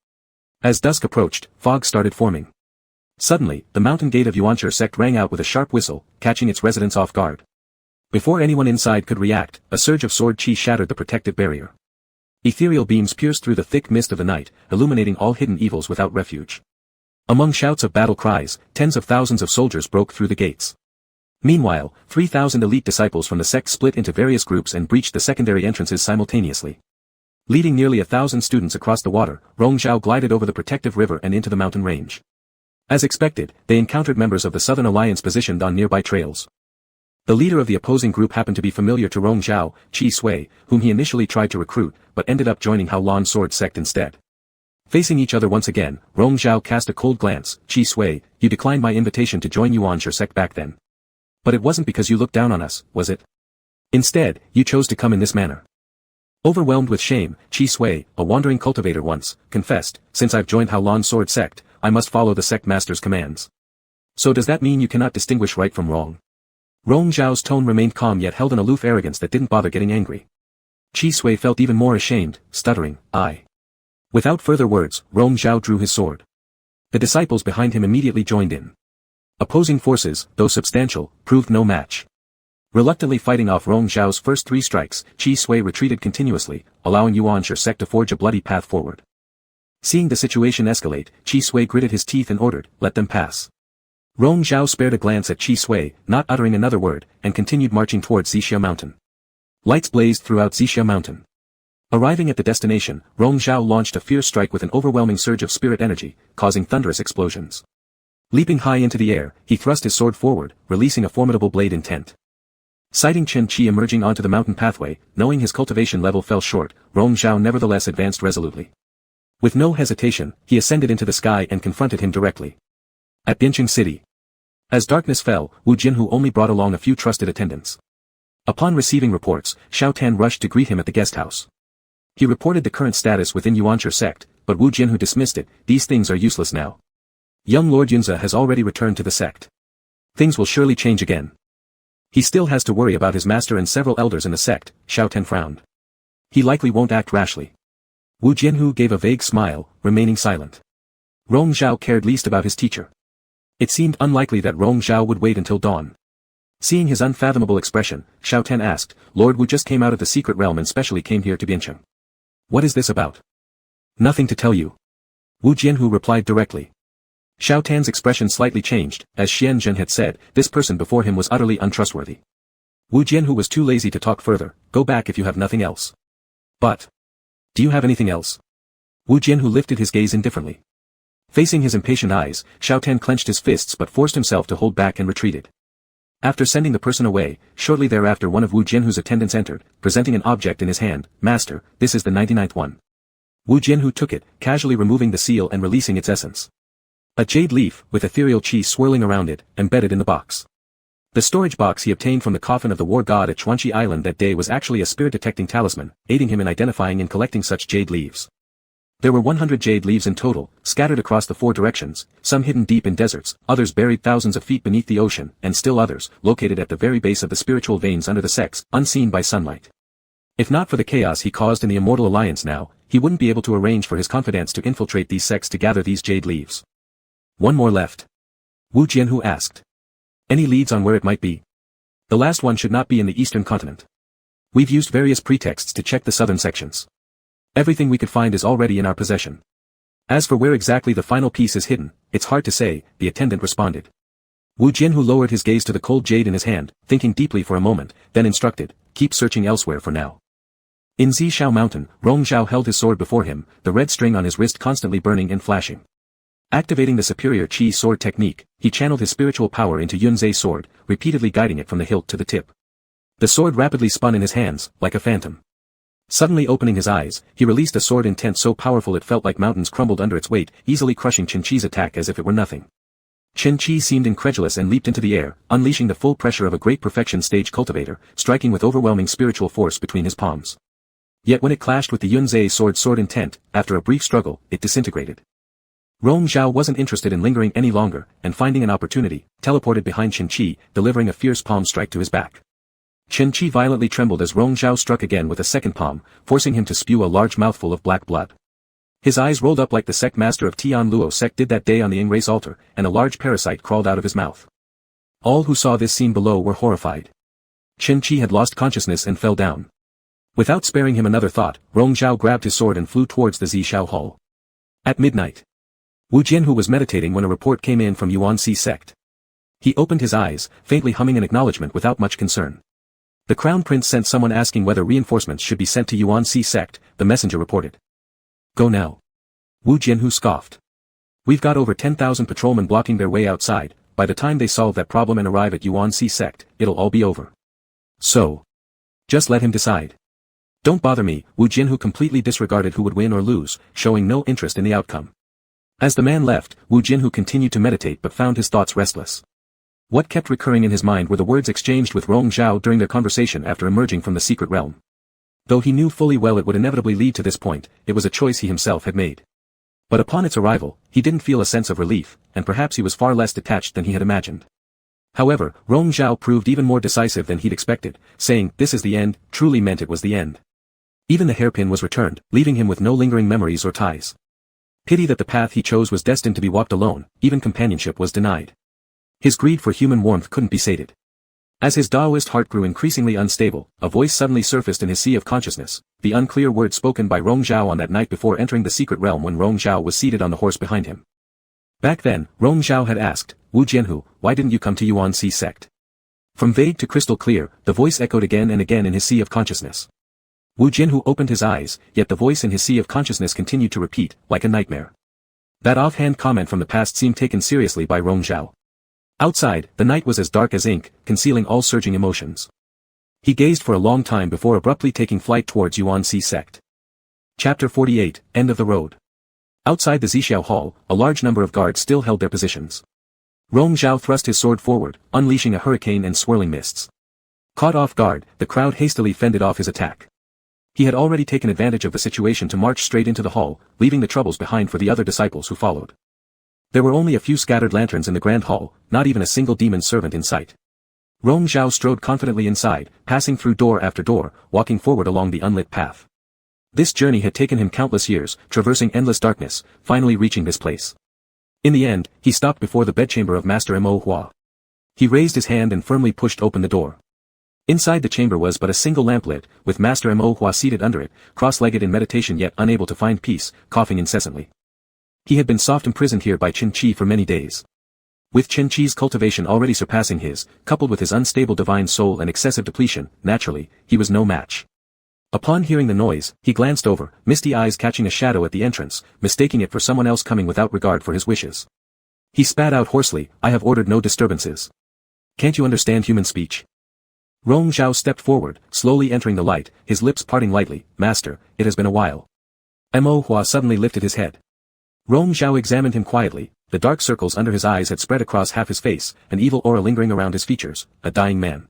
S1: As dusk approached, fog started forming. Suddenly, the mountain gate of Yuanshi sect rang out with a sharp whistle, catching its residents off guard. Before anyone inside could react, a surge of sword chi shattered the protective barrier. Ethereal beams pierced through the thick mist of the night, illuminating all hidden evils without refuge. Among shouts of battle cries, tens of thousands of soldiers broke through the gates. Meanwhile, 3,000 elite disciples from the sect split into various groups and breached the secondary entrances simultaneously. Leading nearly 1,000 students across the water, Rong Zhao glided over the protective river and into the mountain range. As expected, they encountered members of the Southern Alliance positioned on nearby trails. The leader of the opposing group happened to be familiar to Rong Zhao, Qi Sui, whom he initially tried to recruit, but ended up joining Haolan Sword Sect instead. Facing each other once again, Rong Zhao cast a cold glance. "Qi Sui, you declined my invitation to join Yuanshi sect back then. But it wasn't because you looked down on us, was it? Instead, you chose to come in this manner." Overwhelmed with shame, Qi Sui, a wandering cultivator once, confessed, "Since I've joined Haolan Sword Sect, I must follow the sect master's commands." "So does that mean you cannot distinguish right from wrong?" Rong Zhao's tone remained calm yet held an aloof arrogance that didn't bother getting angry. Qi Sui felt even more ashamed, stuttering, "I." Without further words, Rong Zhao drew his sword. The disciples behind him immediately joined in. Opposing forces, though substantial, proved no match. Reluctantly fighting off Rong Zhao's first 3 strikes, Qi Sui retreated continuously, allowing Yuanshi sect to forge a bloody path forward. Seeing the situation escalate, Qi Sui gritted his teeth and ordered, "Let them pass." Rong Zhao spared a glance at Qi Sui, not uttering another word, and continued marching towards Zixia Mountain. Lights blazed throughout Zixia Mountain. Arriving at the destination, Rong Zhao launched a fierce strike with an overwhelming surge of spirit energy, causing thunderous explosions. Leaping high into the air, he thrust his sword forward, releasing a formidable blade intent. Sighting Chen Qi emerging onto the mountain pathway, knowing his cultivation level fell short, Rong Zhao nevertheless advanced resolutely. With no hesitation, he ascended into the sky and confronted him directly. At Bincheng City. As darkness fell, Wu Jinhu only brought along a few trusted attendants. Upon receiving reports, Xiao Tan rushed to greet him at the guest house. He reported the current status within Yuanshi sect, but Wu Jinhu dismissed it. "These things are useless now. Young Lord Yunze has already returned to the sect. Things will surely change again. He still has to worry about his master and several elders in the sect." Xiao Tan frowned. "He likely won't act rashly." Wu Jinhu gave a vague smile, remaining silent. Rong Zhao cared least about his teacher. It seemed unlikely that Rong Zhao would wait until dawn. Seeing his unfathomable expression, Xiao Tan asked, "Lord Wu just came out of the secret realm and specially came here to Bincheng. What is this about?" "Nothing to tell you." Wu Jinhu replied directly. Xiao Tan's expression slightly changed. As Xian Zhen had said, this person before him was utterly untrustworthy. Wu Jinhu was too lazy to talk further. "Go back if you have nothing else." "But do you have anything else?" Wu Jinhu lifted his gaze indifferently. Facing his impatient eyes, Xiao Tan clenched his fists but forced himself to hold back and retreated. After sending the person away, shortly thereafter one of Wu Jinhu's attendants entered, presenting an object in his hand. "Master, this is the 99th one." Wu Jinhu took it, casually removing the seal and releasing its essence. A jade leaf, with ethereal chi swirling around it, embedded in the box. The storage box he obtained from the coffin of the war god at Chuanchi Island that day was actually a spirit-detecting talisman, aiding him in identifying and collecting such jade leaves. There were 100 jade leaves in total, scattered across the 4 directions, some hidden deep in deserts, others buried thousands of feet beneath the ocean, and still others, located at the very base of the spiritual veins under the sects, unseen by sunlight. If not for the chaos he caused in the Immortal Alliance now, he wouldn't be able to arrange for his confidants to infiltrate these sects to gather these jade leaves. "One more left?" Wu Jianhu asked. "Any leads on where it might be?" "The last one should not be in the eastern continent. We've used various pretexts to check the southern sections. Everything we could find is already in our possession. As for where exactly the final piece is hidden, it's hard to say," the attendant responded. Wu Jianhu lowered his gaze to the cold jade in his hand, thinking deeply for a moment, then instructed, "Keep searching elsewhere for now." In Zixia Mountain, Rong Zhao held his sword before him, the red string on his wrist constantly burning and flashing. Activating the superior Qi sword technique, he channeled his spiritual power into Yunzei's sword, repeatedly guiding it from the hilt to the tip. The sword rapidly spun in his hands, like a phantom. Suddenly opening his eyes, he released a sword intent so powerful it felt like mountains crumbled under its weight, easily crushing Chen Qi's attack as if it were nothing. Chen Qi seemed incredulous and leaped into the air, unleashing the full pressure of a great perfection stage cultivator, striking with overwhelming spiritual force between his palms. Yet when it clashed with the Yunzei sword intent, after a brief struggle, it disintegrated. Rong Zhao wasn't interested in lingering any longer, and finding an opportunity, teleported behind Chen Qi, delivering a fierce palm strike to his back. Chen Qi violently trembled as Rong Zhao struck again with a second palm, forcing him to spew a large mouthful of black blood. His eyes rolled up like the sect master of Tian Luo sect did that day on the Ying race altar, and a large parasite crawled out of his mouth. All who saw this scene below were horrified. Chen Qi had lost consciousness and fell down. Without sparing him another thought, Rong Zhao grabbed his sword and flew towards the Zixia Hall. At midnight, Wu Jianhu was meditating when a report came in from Yuanxi sect. He opened his eyes, faintly humming an acknowledgement without much concern. The Crown Prince sent someone asking whether reinforcements should be sent to Yuanxi sect, the messenger reported. "Go now." Wu Jianhu scoffed. "We've got over 10,000 patrolmen blocking their way outside, by the time they solve that problem and arrive at Yuanxi sect, it'll all be over. So, just let him decide. Don't bother me." Wu Jianhu completely disregarded who would win or lose, showing no interest in the outcome. As the man left, Wu Jianhu continued to meditate but found his thoughts restless. What kept recurring in his mind were the words exchanged with Rong Zhao during their conversation after emerging from the secret realm. Though he knew fully well it would inevitably lead to this point, it was a choice he himself had made. But upon its arrival, he didn't feel a sense of relief, and perhaps he was far less detached than he had imagined. However, Rong Zhao proved even more decisive than he'd expected, saying, "This is the end," truly meant it was the end. Even the hairpin was returned, leaving him with no lingering memories or ties. Pity that the path he chose was destined to be walked alone, even companionship was denied. His greed for human warmth couldn't be sated. As his Taoist heart grew increasingly unstable, a voice suddenly surfaced in his sea of consciousness, the unclear words spoken by Rong Zhao on that night before entering the secret realm when Rong Zhao was seated on the horse behind him. Back then, Rong Zhao had asked, "Wu Jianhu, why didn't you come to Yuan Si sect?" From vague to crystal clear, the voice echoed again and again in his sea of consciousness. Wu Jianhu opened his eyes, yet the voice in his sea of consciousness continued to repeat, like a nightmare. That offhand comment from the past seemed taken seriously by Rong Zhao. Outside, the night was as dark as ink, concealing all surging emotions. He gazed for a long time before abruptly taking flight towards Yuan Si sect. Chapter 48, End of the Road. Outside the Zixiao Hall, a large number of guards still held their positions. Rong Zhao thrust his sword forward, unleashing a hurricane and swirling mists. Caught off guard, the crowd hastily fended off his attack. He had already taken advantage of the situation to march straight into the hall, leaving the troubles behind for the other disciples who followed. There were only a few scattered lanterns in the grand hall, not even a single demon servant in sight. Rong Zhao strode confidently inside, passing through door after door, walking forward along the unlit path. This journey had taken him countless years, traversing endless darkness, finally reaching this place. In the end, he stopped before the bedchamber of Master Mo Hua. He raised his hand and firmly pushed open the door. Inside the chamber was but a single lamp lit, with Master Mo Hua seated under it, cross-legged in meditation yet unable to find peace, coughing incessantly. He had been soft imprisoned here by Qin Qi for many days. With Qin Qi's cultivation already surpassing his, coupled with his unstable divine soul and excessive depletion, naturally, he was no match. Upon hearing the noise, he glanced over, misty eyes catching a shadow at the entrance, mistaking it for someone else coming without regard for his wishes. He spat out hoarsely, "I have ordered no disturbances. Can't you understand human speech?" Rong Zhao stepped forward, slowly entering the light, his lips parting lightly, "Master, it has been a while." Mo Hua suddenly lifted his head. Rong Zhao examined him quietly, the dark circles under his eyes had spread across half his face, an evil aura lingering around his features, a dying man.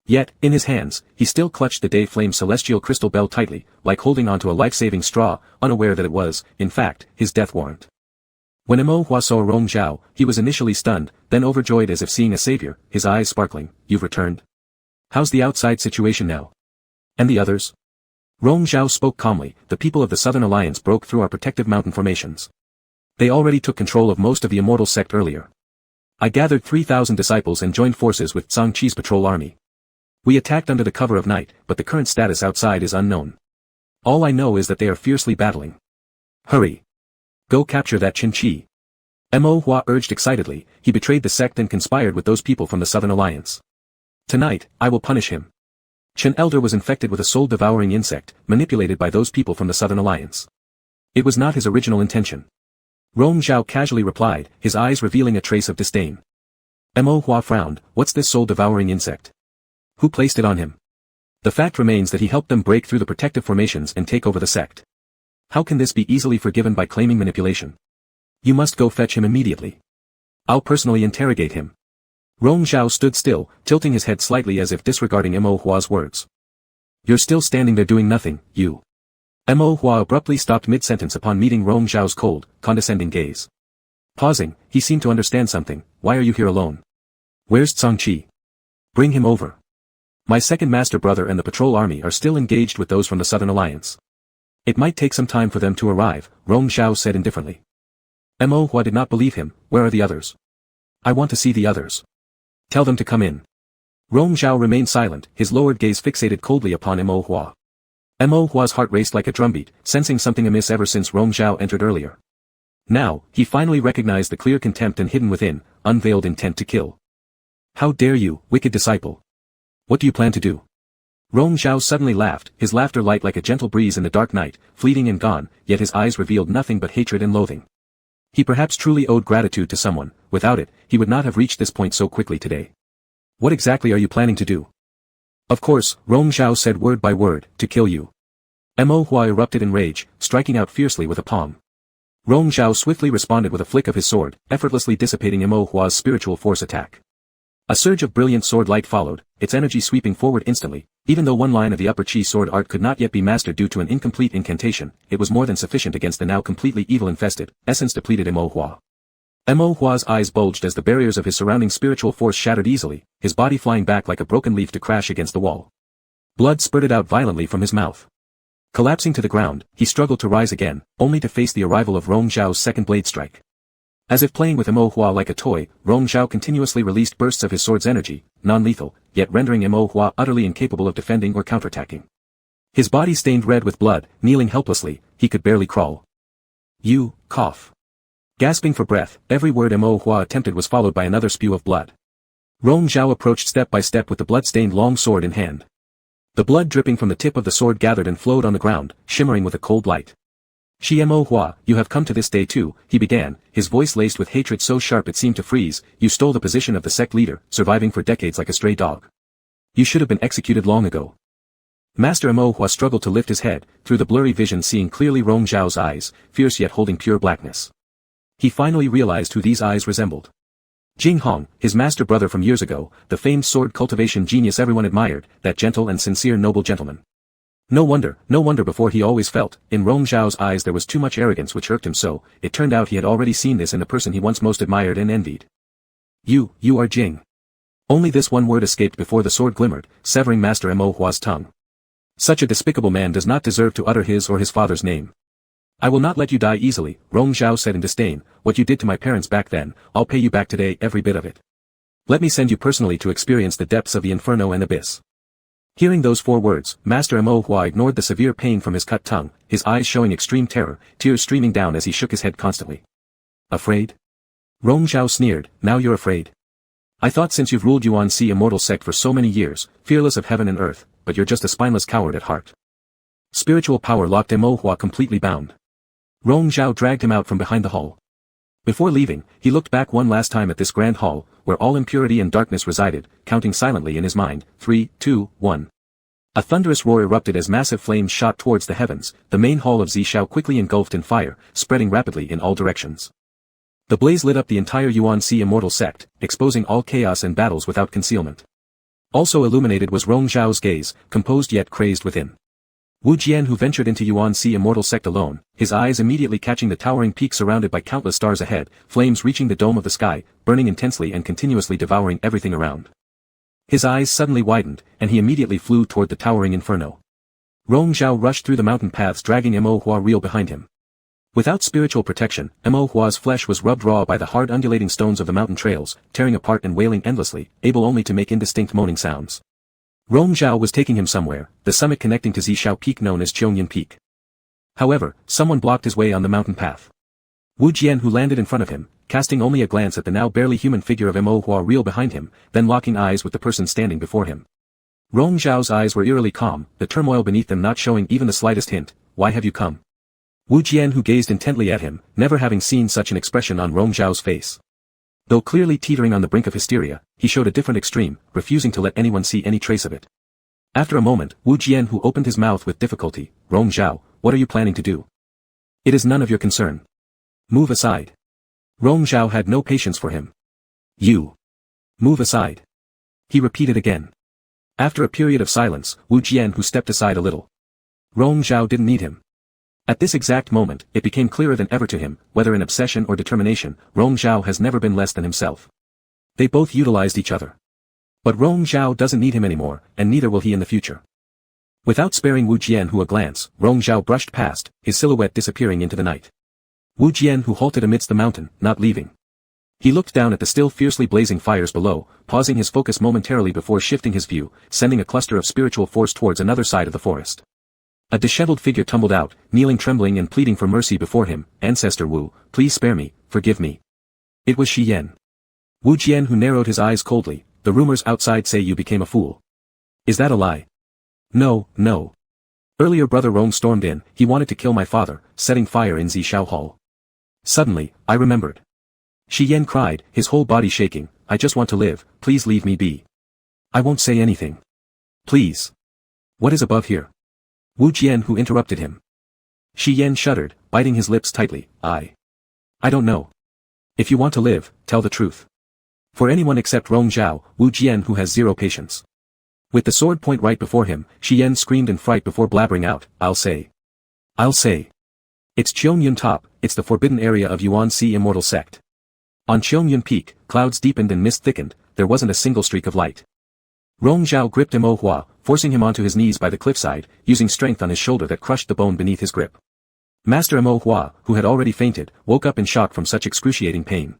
S1: Yet, in his hands, he still clutched the day flame celestial crystal bell tightly, like holding onto a life-saving straw, unaware that it was, in fact, his death warrant. When Mo Hua saw Rong Zhao, he was initially stunned, then overjoyed as if seeing a savior, his eyes sparkling. "You've returned? How's the outside situation now? And the others?" Rong Zhao spoke calmly, "The people of the Southern Alliance broke through our protective mountain formations. They already took control of most of the immortal sect earlier. I gathered 3,000 disciples and joined forces with Zhang Qi's patrol army. We attacked under the cover of night, but the current status outside is unknown. All I know is that they are fiercely battling. Hurry. Go capture that Qin Qi." Mo Hua urged excitedly, "He betrayed the sect and conspired with those people from the Southern Alliance. Tonight, I will punish him." Chen Elder was infected with a soul-devouring insect, manipulated by those people from the Southern Alliance. It was not his original intention. Rong Zhao casually replied, his eyes revealing a trace of disdain. Mo Hua frowned, "What's this soul-devouring insect? Who placed it on him?" "The fact remains that he helped them break through the protective formations and take over the sect. How can this be easily forgiven by claiming manipulation? You must go fetch him immediately. I'll personally interrogate him." Rong Zhao stood still, tilting his head slightly as if disregarding Mo Hua's words. "You're still standing there doing nothing, you." Mo Hua abruptly stopped mid-sentence upon meeting Rong Zhao's cold, condescending gaze. Pausing, he seemed to understand something. "Why are you here alone? Where's Zhang Qi? Bring him over. My second master brother and the patrol army are still engaged with those from the Southern Alliance. It might take some time for them to arrive," Rong Zhao said indifferently. Mo Hua did not believe him. "Where are the others? I want to see the others. Tell them to come in." Rong Zhao remained silent, his lowered gaze fixated coldly upon Mo Hua. Mo Hua's heart raced like a drumbeat, sensing something amiss ever since Rong Zhao entered earlier. Now, he finally recognized the clear contempt and hidden within, unveiled intent to kill. "How dare you, wicked disciple? What do you plan to do?" Rong Zhao suddenly laughed, his laughter light like a gentle breeze in the dark night, fleeting and gone, yet his eyes revealed nothing but hatred and loathing. He perhaps truly owed gratitude to someone, without it, he would not have reached this point so quickly today. "What exactly are you planning to do?" "Of course," Rong Zhao said word by word, "to kill you." Mo Hua erupted in rage, striking out fiercely with a palm. Rong Zhao swiftly responded with a flick of his sword, effortlessly dissipating Mo Hua's spiritual force attack. A surge of brilliant sword light followed, its energy sweeping forward instantly. Even though one line of the upper chi sword art could not yet be mastered due to an incomplete incantation, it was more than sufficient against the now completely evil-infested, essence-depleted Mo Hua. Mo Hua's eyes bulged as the barriers of his surrounding spiritual force shattered easily, his body flying back like a broken leaf to crash against the wall. Blood spurted out violently from his mouth. Collapsing to the ground, he struggled to rise again, only to face the arrival of Rong Zhao's second blade strike. As if playing with Mo Hua like a toy, Rong Zhao continuously released bursts of his sword's energy, non-lethal, yet rendering Mo Hua utterly incapable of defending or counterattacking. His body stained red with blood, kneeling helplessly, he could barely crawl. You, cough. Gasping for breath, every word Mo Hua attempted was followed by another spew of blood. Rong Zhao approached step by step with the blood-stained long sword in hand. The blood dripping from the tip of the sword gathered and flowed on the ground, shimmering with a cold light. Mo Hua, you have come to this day too, he began, his voice laced with hatred so sharp it seemed to freeze. You stole the position of the sect leader, surviving for decades like a stray dog. You should have been executed long ago. Master Mo Hua struggled to lift his head, through the blurry vision seeing clearly Rong Zhao's eyes, fierce yet holding pure blackness. He finally realized who these eyes resembled. Jing Hong, his master brother from years ago, the famed sword cultivation genius everyone admired, that gentle and sincere noble gentleman. No wonder before he always felt, in Rong Zhao's eyes there was too much arrogance which irked him so, it turned out he had already seen this in the person he once most admired and envied. You are Jing. Only this one word escaped before the sword glimmered, severing Master Mo Hua's tongue. Such a despicable man does not deserve to utter his or his father's name. I will not let you die easily, Rong Zhao said in disdain, what you did to my parents back then, I'll pay you back today every bit of it. Let me send you personally to experience the depths of the inferno and abyss. Hearing those 4 words, Master Mo Hua ignored the severe pain from his cut tongue, his eyes showing extreme terror, tears streaming down as he shook his head constantly. Afraid? Rong Zhao sneered, now you're afraid. I thought since you've ruled Yuan Si immortal sect for so many years, fearless of heaven and earth, but you're just a spineless coward at heart. Spiritual power locked Mo Hua completely bound. Rong Zhao dragged him out from behind the hall. Before leaving, he looked back one last time at this grand hall, where all impurity and darkness resided, counting silently in his mind, 3, 2, 1. A thunderous roar erupted as massive flames shot towards the heavens, the main hall of Zishao quickly engulfed in fire, spreading rapidly in all directions. The blaze lit up the entire Yuan Si immortal sect, exposing all chaos and battles without concealment. Also illuminated was Rong Zhao's gaze, composed yet crazed within. Wu Jian who ventured into Yuan Si immortal sect alone, his eyes immediately catching the towering peak surrounded by countless stars ahead, flames reaching the dome of the sky, burning intensely and continuously devouring everything around. His eyes suddenly widened, and he immediately flew toward the towering inferno. Rong Zhao rushed through the mountain paths dragging Mo Hua real behind him. Without spiritual protection, Mo Hua's flesh was rubbed raw by the hard undulating stones of the mountain trails, tearing apart and wailing endlessly, able only to make indistinct moaning sounds. Rong Zhao was taking him somewhere, the summit connecting to Zishao Peak known as Cheongyan Peak. However, someone blocked his way on the mountain path. Wu Jian who landed in front of him, casting only a glance at the now barely human figure of Mo Hua reel behind him, then locking eyes with the person standing before him. Rong Zhao's eyes were eerily calm, the turmoil beneath them not showing even the slightest hint. Why have you come? Wu Jian who gazed intently at him, never having seen such an expression on Rong Zhao's face. Though clearly teetering on the brink of hysteria, he showed a different extreme, refusing to let anyone see any trace of it. After a moment, Wu Jian who opened his mouth with difficulty, Rong Zhao, what are you planning to do? It is none of your concern. Move aside. Rong Zhao had no patience for him. You. Move aside. He repeated again. After a period of silence, Wu Jian who stepped aside a little. Rong Zhao didn't need him. At this exact moment, it became clearer than ever to him, whether in obsession or determination, Rong Zhao has never been less than himself. They both utilized each other. But Rong Zhao doesn't need him anymore, and neither will he in the future. Without sparing Wu Jian who a glance, Rong Zhao brushed past, his silhouette disappearing into the night. Wu Jian who halted amidst the mountain, not leaving. He looked down at the still fiercely blazing fires below, pausing his focus momentarily before shifting his view, sending a cluster of spiritual force towards another side of the forest. A disheveled figure tumbled out, kneeling trembling and pleading for mercy before him, Ancestor Wu, please spare me, forgive me. It was Shi Yan. Wu Jian who narrowed his eyes coldly, the rumors outside say you became a fool. Is that a lie? No. Earlier Brother Rong stormed in, he wanted to kill my father, setting fire in Zishao Hall. Suddenly, I remembered. Shi Yan cried, his whole body shaking, I just want to live, please leave me be. I won't say anything. Please. What is above here? Wu Jian who interrupted him. Shi Yan shuddered, biting his lips tightly, I don't know. If you want to live, tell the truth. For anyone except Rong Zhao, Wu Jian who has zero patience. With the sword point right before him, Shi Yan screamed in fright before blabbering out, I'll say. It's Cheongyan Top, it's the forbidden area of Yuan Si immortal sect. On Cheongyun Peak, clouds deepened and mist thickened, there wasn't a single streak of light. Rong Zhao gripped Mo Hua, forcing him onto his knees by the cliffside, using strength on his shoulder that crushed the bone beneath his grip. Master Mo Hua, who had already fainted, woke up in shock from such excruciating pain.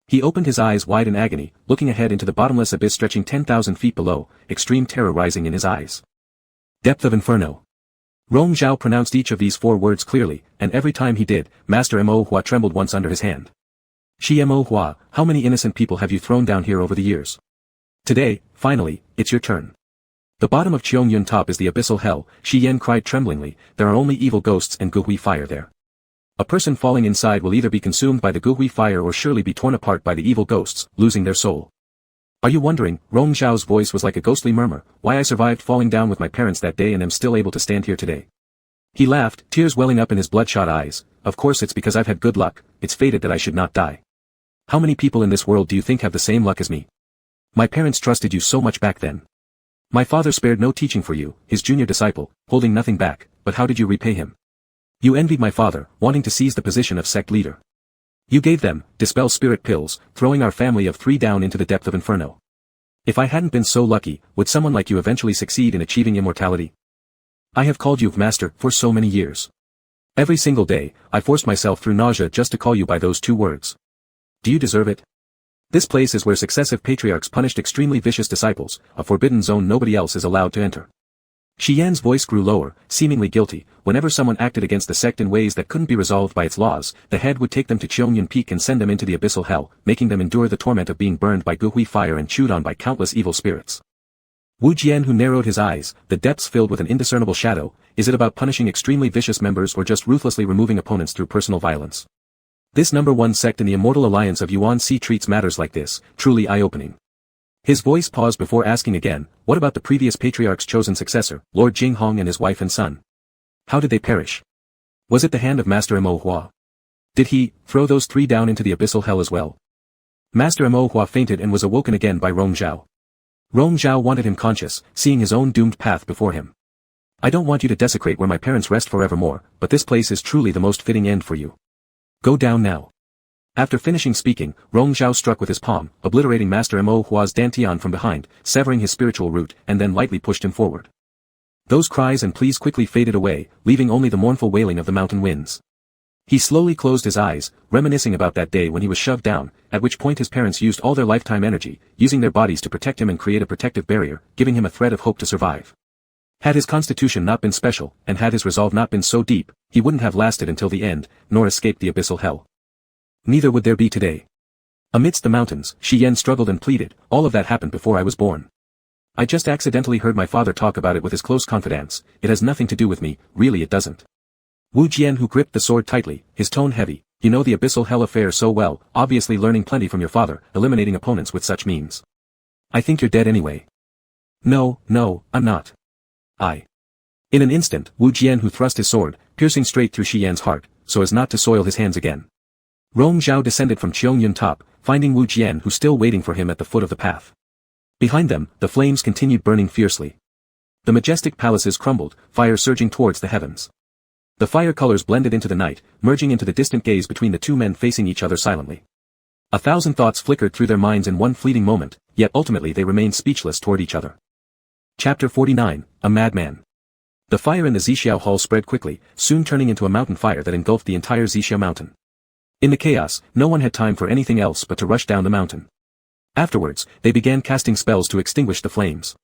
S1: He opened his eyes wide in agony, looking ahead into the bottomless abyss stretching 10,000 feet below, extreme terror rising in his eyes. Depth of Inferno. Rong Zhao pronounced each of these 4 words clearly, and every time he did, Master Mo Hua trembled once under his hand. Mo Hua, how many innocent people have you thrown down here over the years? Today, finally, it's your turn. The bottom of Cheongyun Top is the abyssal hell, Shi Yan cried tremblingly, there are only evil ghosts and Guhui fire there. A person falling inside will either be consumed by the Guhui fire or surely be torn apart by the evil ghosts, losing their soul. Are you wondering, Rong Zhao's voice was like a ghostly murmur, why I survived falling down with my parents that day and am still able to stand here today? He laughed, tears welling up in his bloodshot eyes, of course it's because I've had good luck, it's fated that I should not die. How many people in this world do you think have the same luck as me? My parents trusted you so much back then. My father spared no teaching for you, his junior disciple, holding nothing back, but how did you repay him? You envied my father, wanting to seize the position of sect leader. You gave them, dispel spirit pills, throwing our family of 3 down into the depth of Inferno. If I hadn't been so lucky, would someone like you eventually succeed in achieving immortality? I have called you master for so many years. Every single day, I forced myself through nausea just to call you by those 2 words. Do you deserve it? This place is where successive patriarchs punished extremely vicious disciples, a forbidden zone nobody else is allowed to enter. Shi Yan's voice grew lower, seemingly guilty. Whenever someone acted against the sect in ways that couldn't be resolved by its laws, the head would take them to Cheongyun Peak and send them into the abyssal hell, making them endure the torment of being burned by Guhui fire and chewed on by countless evil spirits. Wu Jian, who narrowed his eyes, the depths filled with an indiscernible shadow, is it about punishing extremely vicious members or just ruthlessly removing opponents through personal violence? This #1 sect in the immortal alliance of Yuan Si treats matters like this, truly eye-opening. His voice paused before asking again, what about the previous patriarch's chosen successor, Lord Jinghong and his wife and son? How did they perish? Was it the hand of Master Mo Hua? Did he throw those 3 down into the abyssal hell as well? Master Mo Hua fainted and was awoken again by Rong Zhao. Rong Zhao wanted him conscious, seeing his own doomed path before him. I don't want you to desecrate where my parents rest forevermore, but this place is truly the most fitting end for you. Go down now. After finishing speaking, Rong Zhao struck with his palm, obliterating Master Mo Hua's dantian from behind, severing his spiritual root, and then lightly pushed him forward. Those cries and pleas quickly faded away, leaving only the mournful wailing of the mountain winds. He slowly closed his eyes, reminiscing about that day when he was shoved down, at which point his parents used all their lifetime energy, using their bodies to protect him and create a protective barrier, giving him a thread of hope to survive. Had his constitution not been special, and had his resolve not been so deep, he wouldn't have lasted until the end, nor escaped the abyssal hell. Neither would there be today. Amidst the mountains, Shi Yan struggled and pleaded, all of that happened before I was born. I just accidentally heard my father talk about it with his close confidants, it has nothing to do with me, really it doesn't. Wu Jian, who gripped the sword tightly, his tone heavy, you know the abyssal hell affair so well, obviously learning plenty from your father, eliminating opponents with such means. I think you're dead anyway. No, I'm not. In an instant, Wu Jian, who thrust his sword, piercing straight through Shi Yan's heart, so as not to soil his hands again. Rong Zhao descended from Cheongyun Top, finding Wu Jian who still waiting for him at the foot of the path. Behind them, the flames continued burning fiercely. The majestic palaces crumbled, fire surging towards the heavens. The fire colors blended into the night, merging into the distant gaze between the 2 men facing each other silently. 1,000 thoughts flickered through their minds in one fleeting moment, yet ultimately they remained speechless toward each other. Chapter 49, A Madman. The fire in the Zixiao Hall spread quickly, soon turning into a mountain fire that engulfed the entire Zixiao mountain. In the chaos, no one had time for anything else but to rush down the mountain. Afterwards, they began casting spells to extinguish the flames.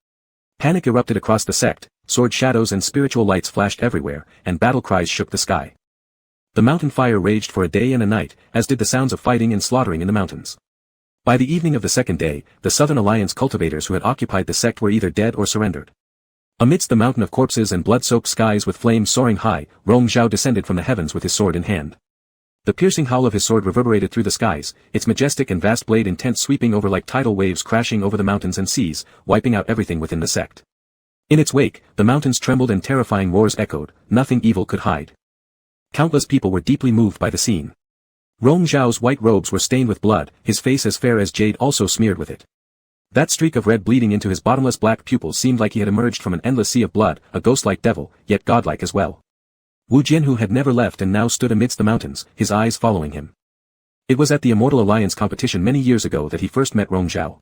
S1: Panic erupted across the sect, sword shadows and spiritual lights flashed everywhere, and battle cries shook the sky. The mountain fire raged for a day and a night, as did the sounds of fighting and slaughtering in the mountains. By the evening of the 2nd day, the Southern Alliance cultivators who had occupied the sect were either dead or surrendered. Amidst the mountain of corpses and blood-soaked skies with flames soaring high, Rong Zhao descended from the heavens with his sword in hand. The piercing howl of his sword reverberated through the skies, its majestic and vast blade intent sweeping over like tidal waves crashing over the mountains and seas, wiping out everything within the sect. In its wake, the mountains trembled and terrifying roars echoed, nothing evil could hide. Countless people were deeply moved by the scene. Rong Zhao's white robes were stained with blood, his face as fair as jade also smeared with it. That streak of red bleeding into his bottomless black pupils seemed like he had emerged from an endless sea of blood, a ghost-like devil, yet godlike as well. Wu Jian, who had never left and now stood amidst the mountains, his eyes following him. It was at the Immortal Alliance competition many years ago that he first met Rong Zhao.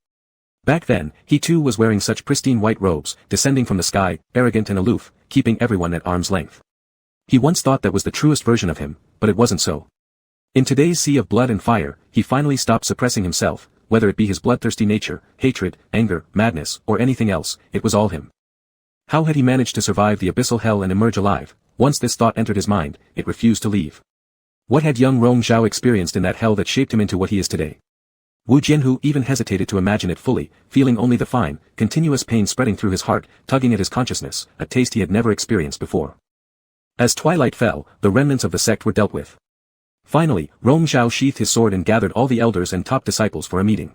S1: Back then, he too was wearing such pristine white robes, descending from the sky, arrogant and aloof, keeping everyone at arm's length. He once thought that was the truest version of him, but it wasn't so. In today's sea of blood and fire, he finally stopped suppressing himself, whether it be his bloodthirsty nature, hatred, anger, madness, or anything else, it was all him. How had he managed to survive the abyssal hell and emerge alive? Once this thought entered his mind, it refused to leave. What had young Rong Zhao experienced in that hell that shaped him into what he is today? Wu Jianhu even hesitated to imagine it fully, feeling only the fine, continuous pain spreading through his heart, tugging at his consciousness, a taste he had never experienced before. As twilight fell, the remnants of the sect were dealt with. Finally, Rong Zhao sheathed his sword and gathered all the elders and top disciples for a meeting.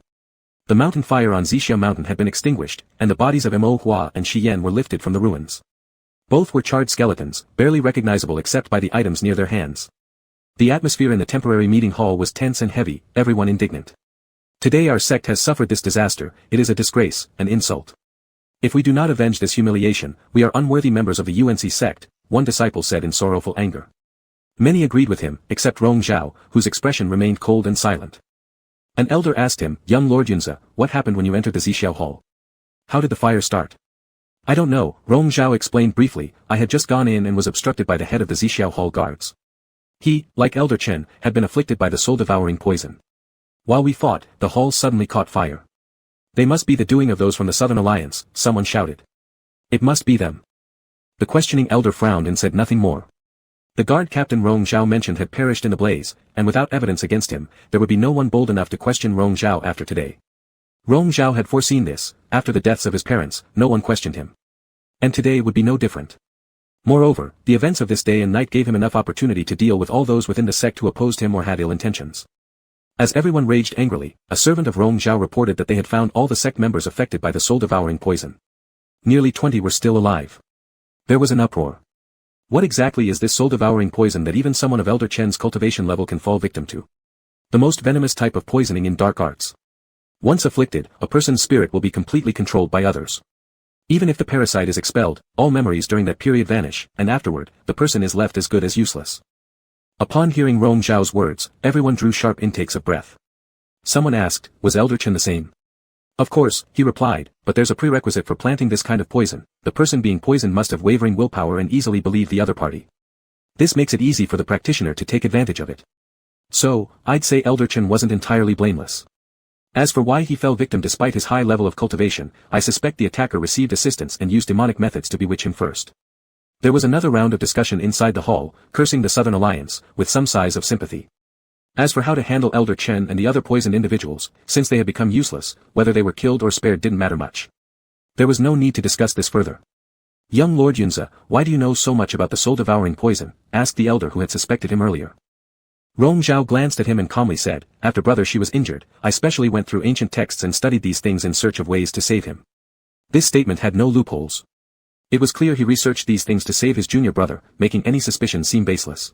S1: The mountain fire on Zixia Mountain had been extinguished, and the bodies of Mo Hua and Shi Yan were lifted from the ruins. Both were charred skeletons, barely recognizable except by the items near their hands. The atmosphere in the temporary meeting hall was tense and heavy, everyone indignant. Today our sect has suffered this disaster, it is a disgrace, an insult. If we do not avenge this humiliation, we are unworthy members of the UNC sect, one disciple said in sorrowful anger. Many agreed with him, except Rong Zhao, whose expression remained cold and silent. An elder asked him, "Young Lord Yunze, what happened when you entered the Zixiao Hall? How did the fire start?" "I don't know," Rong Zhao explained briefly, "I had just gone in and was obstructed by the head of the Zixiao Hall guards. He, like Elder Chen, had been afflicted by the soul-devouring poison. While we fought, the hall suddenly caught fire." "They must be the doing of those from the Southern Alliance," someone shouted. "It must be them." The questioning elder frowned and said nothing more. The guard captain Rong Zhao mentioned had perished in the blaze, and without evidence against him, there would be no one bold enough to question Rong Zhao after today. Rong Zhao had foreseen this, after the deaths of his parents, no one questioned him. And today would be no different. Moreover, the events of this day and night gave him enough opportunity to deal with all those within the sect who opposed him or had ill intentions. As everyone raged angrily, a servant of Rong Zhao reported that they had found all the sect members affected by the soul-devouring poison. Nearly 20 were still alive. There was an uproar. What exactly is this soul-devouring poison that even someone of Elder Chen's cultivation level can fall victim to? The most venomous type of poisoning in dark arts. Once afflicted, a person's spirit will be completely controlled by others. Even if the parasite is expelled, all memories during that period vanish, and afterward, the person is left as good as useless. Upon hearing Rong Zhao's words, everyone drew sharp intakes of breath. Someone asked, was Elder Chen the same? Of course, he replied, but there's a prerequisite for planting this kind of poison. The person being poisoned must have wavering willpower and easily believe the other party. This makes it easy for the practitioner to take advantage of it. So, I'd say Elder Chen wasn't entirely blameless. As for why he fell victim despite his high level of cultivation, I suspect the attacker received assistance and used demonic methods to bewitch him first. There was another round of discussion inside the hall, cursing the Southern Alliance, with some sighs of sympathy. As for how to handle Elder Chen and the other poisoned individuals, since they had become useless, whether they were killed or spared didn't matter much. There was no need to discuss this further. "Young Lord Yunze, why do you know so much about the soul-devouring poison?" asked the elder who had suspected him earlier. Rong Zhao glanced at him and calmly said, "After brother she was injured, I specially went through ancient texts and studied these things in search of ways to save him." This statement had no loopholes. It was clear he researched these things to save his junior brother, making any suspicion seem baseless.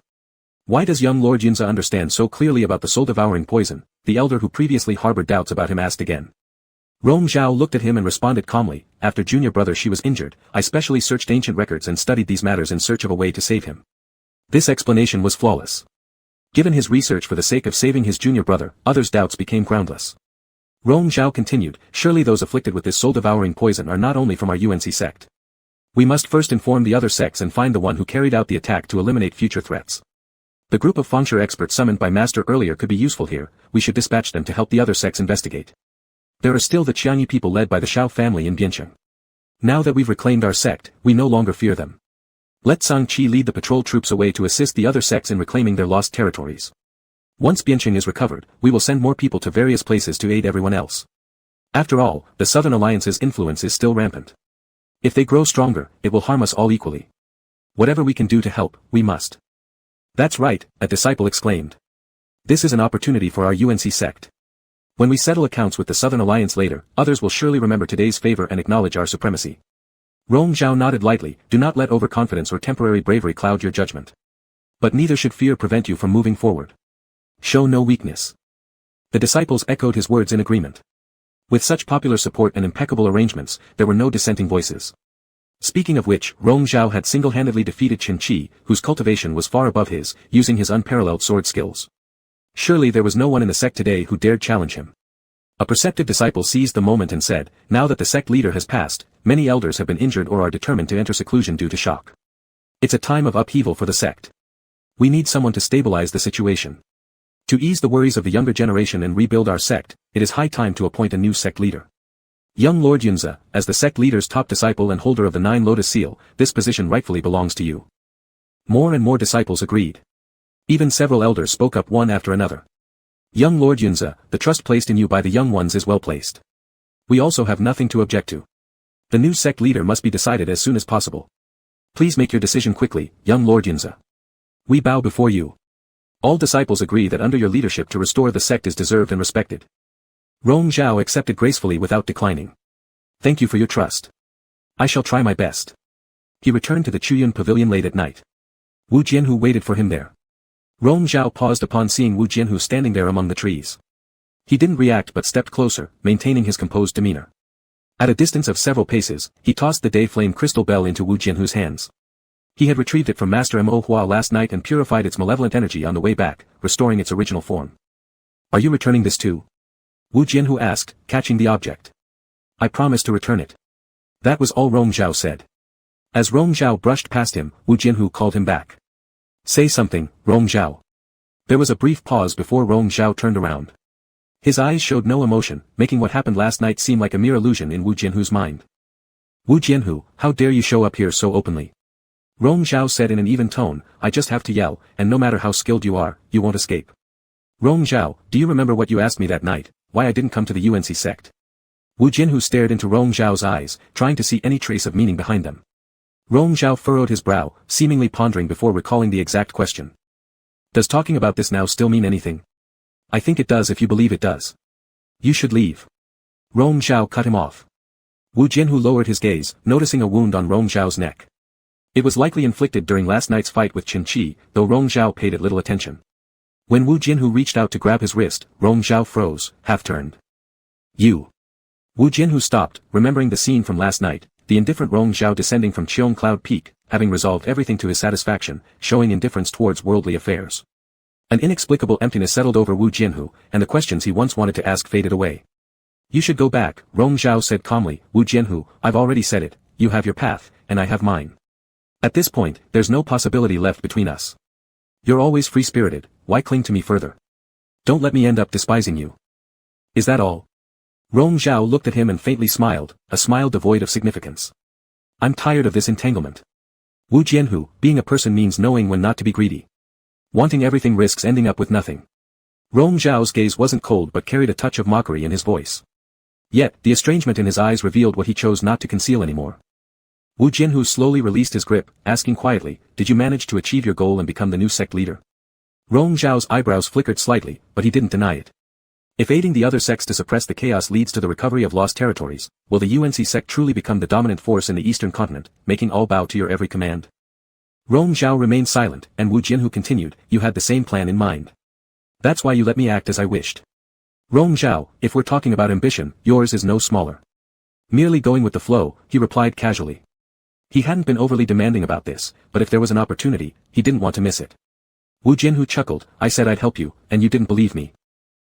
S1: "Why does young Lord Yunze understand so clearly about the soul-devouring poison?" the elder who previously harbored doubts about him asked again. Rong Zhao looked at him and responded calmly, "After junior brother she was injured, I specially searched ancient records and studied these matters in search of a way to save him." This explanation was flawless. Given his research for the sake of saving his junior brother, others' doubts became groundless. Rong Zhao continued, "Surely those afflicted with this soul-devouring poison are not only from our UNC sect. We must first inform the other sects and find the one who carried out the attack to eliminate future threats. The group of Fengshe experts summoned by Master earlier could be useful here, we should dispatch them to help the other sects investigate. There are still the Qianyi people led by the Shao family in Biancheng. Now that we've reclaimed our sect, we no longer fear them. Let Zhang Qi lead the patrol troops away to assist the other sects in reclaiming their lost territories. Once Biancheng is recovered, we will send more people to various places to aid everyone else. After all, the Southern Alliance's influence is still rampant. If they grow stronger, it will harm us all equally. Whatever we can do to help, we must." "That's right," a disciple exclaimed. "This is an opportunity for our UNC sect. When we settle accounts with the Southern Alliance later, others will surely remember today's favor and acknowledge our supremacy." Rong Zhao nodded lightly, "Do not let overconfidence or temporary bravery cloud your judgment. But neither should fear prevent you from moving forward. Show no weakness." The disciples echoed his words in agreement. With such popular support and impeccable arrangements, there were no dissenting voices. Speaking of which, Rong Zhao had single-handedly defeated Chen Qi, whose cultivation was far above his, using his unparalleled sword skills. Surely there was no one in the sect today who dared challenge him. A perceptive disciple seized the moment and said, now that the sect leader has passed, many elders have been injured or are determined to enter seclusion due to shock. It's a time of upheaval for the sect. We need someone to stabilize the situation. To ease the worries of the younger generation and rebuild our sect, it is high time to appoint a new sect leader. Young Lord Yunza, as the sect leader's top disciple and holder of the 9 Lotus Seal, this position rightfully belongs to you. More and more disciples agreed. Even several elders spoke up one after another. Young Lord Yunza, the trust placed in you by the young ones is well placed. We also have nothing to object to. The new sect leader must be decided as soon as possible. Please make your decision quickly, young Lord Yunza. We bow before you. All disciples agree that under your leadership to restore the sect is deserved and respected. Rong Zhao accepted gracefully without declining. Thank you for your trust. I shall try my best. He returned to the Chuyun pavilion late at night. Wu Jianhu waited for him there. Rong Zhao paused upon seeing Wu Jianhu standing there among the trees. He didn't react but stepped closer, maintaining his composed demeanor. At a distance of several paces, he tossed the day flame crystal bell into Wu Jianhu's hands. He had retrieved it from Master Mo Hua last night and purified its malevolent energy on the way back, restoring its original form. Are you returning this too? Wu Jianhu asked, catching the object. I promise to return it. That was all Rong Zhao said. As Rong Zhao brushed past him, Wu Jianhu called him back. Say something, Rong Zhao. There was a brief pause before Rong Zhao turned around. His eyes showed no emotion, making what happened last night seem like a mere illusion in Wu Jianhu's mind. Wu Jianhu, how dare you show up here so openly? Rong Zhao said in an even tone, I just have to yell, and no matter how skilled you are, you won't escape. Rong Zhao, do you remember what you asked me that night, why I didn't come to the UNC sect? Wu Jianhu stared into Rong Zhao's eyes, trying to see any trace of meaning behind them. Rong Zhao furrowed his brow, seemingly pondering before recalling the exact question. Does talking about this now still mean anything? I think it does if you believe it does. You should leave. Rong Zhao cut him off. Wu Jianhu lowered his gaze, noticing a wound on Rong Zhao's neck. It was likely inflicted during last night's fight with Qin Qi, though Rong Zhao paid it little attention. When Wu Jianhu reached out to grab his wrist, Rong Zhao froze, half-turned. You. Wu Jianhu stopped, remembering the scene from last night, the indifferent Rong Zhao descending from Cheong Cloud Peak, having resolved everything to his satisfaction, showing indifference towards worldly affairs. An inexplicable emptiness settled over Wu Jianhu, and the questions he once wanted to ask faded away. You should go back, Rong Zhao said calmly, Wu Jianhu, I've already said it, you have your path, and I have mine. At this point, there's no possibility left between us. You're always free-spirited, why cling to me further? Don't let me end up despising you. Is that all? Rong Zhao looked at him and faintly smiled, a smile devoid of significance. I'm tired of this entanglement. Wu Jianhu, being a person means knowing when not to be greedy. Wanting everything risks ending up with nothing. Rong Zhao's gaze wasn't cold but carried a touch of mockery in his voice. Yet, the estrangement in his eyes revealed what he chose not to conceal anymore. Wu Jianhu slowly released his grip, asking quietly, did you manage to achieve your goal and become the new sect leader? Rong Zhao's eyebrows flickered slightly, but he didn't deny it. If aiding the other sects to suppress the chaos leads to the recovery of lost territories, will the UNC sect truly become the dominant force in the eastern continent, making all bow to your every command? Rong Zhao remained silent, and Wu Jianhu continued, you had the same plan in mind. That's why you let me act as I wished. Rong Zhao, if we're talking about ambition, yours is no smaller. Merely going with the flow, he replied casually. He hadn't been overly demanding about this, but if there was an opportunity, he didn't want to miss it. Wu Jianhu chuckled, I said I'd help you, and you didn't believe me.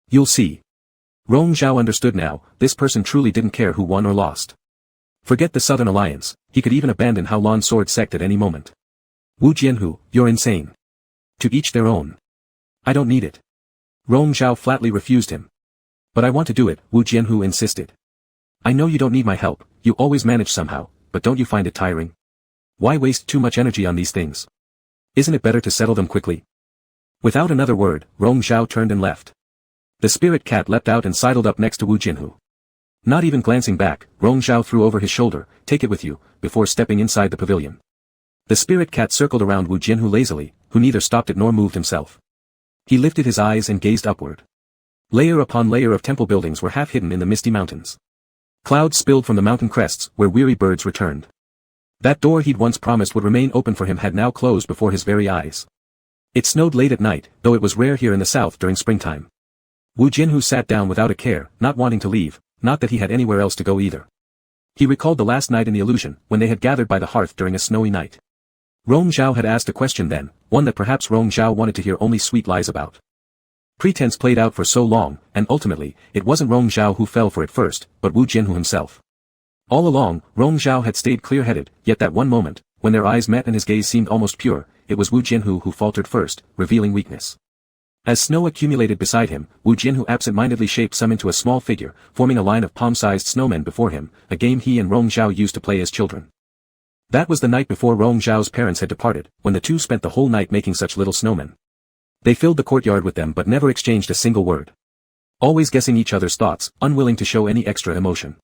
S1: You'll see. Rong Zhao understood now, this person truly didn't care who won or lost. Forget the Southern Alliance, he could even abandon Hao Lan Sword Sect at any moment. Wu Jianhu, you're insane. To each their own. I don't need it. Rong Zhao flatly refused him. But I want to do it, Wu Jianhu insisted. I know you don't need my help, you always manage somehow, but don't you find it tiring? Why waste too much energy on these things? Isn't it better to settle them quickly? Without another word, Rong Zhao turned and left. The spirit cat leapt out and sidled up next to Wu Jianhu. Not even glancing back, Rong Zhao threw over his shoulder, take it with you, before stepping inside the pavilion. The spirit cat circled around Wu Jianhu lazily, who neither stopped it nor moved himself. He lifted his eyes and gazed upward. Layer upon layer of temple buildings were half hidden in the misty mountains. Clouds spilled from the mountain crests, where weary birds returned. That door he'd once promised would remain open for him had now closed before his very eyes. It snowed late at night, though it was rare here in the south during springtime. Wu Jianhu sat down without a care, not wanting to leave, not that he had anywhere else to go either. He recalled the last night in the illusion, when they had gathered by the hearth during a snowy night. Rong Zhao had asked a question then, one that perhaps Rong Zhao wanted to hear only sweet lies about. Pretense played out for so long, and ultimately, it wasn't Rong Zhao who fell for it first, but Wu Jianhu himself. All along, Rong Zhao had stayed clear-headed, yet that one moment, when their eyes met and his gaze seemed almost pure, it was Wu Jianhu who faltered first, revealing weakness. As snow accumulated beside him, Wu Jianhu absent-mindedly shaped some into a small figure, forming a line of palm-sized snowmen before him, a game he and Rong Zhao used to play as children. That was the night before Rong Zhao's parents had departed, when the two spent the whole night making such little snowmen. They filled the courtyard with them but never exchanged a single word. Always guessing each other's thoughts, unwilling to show any extra emotion.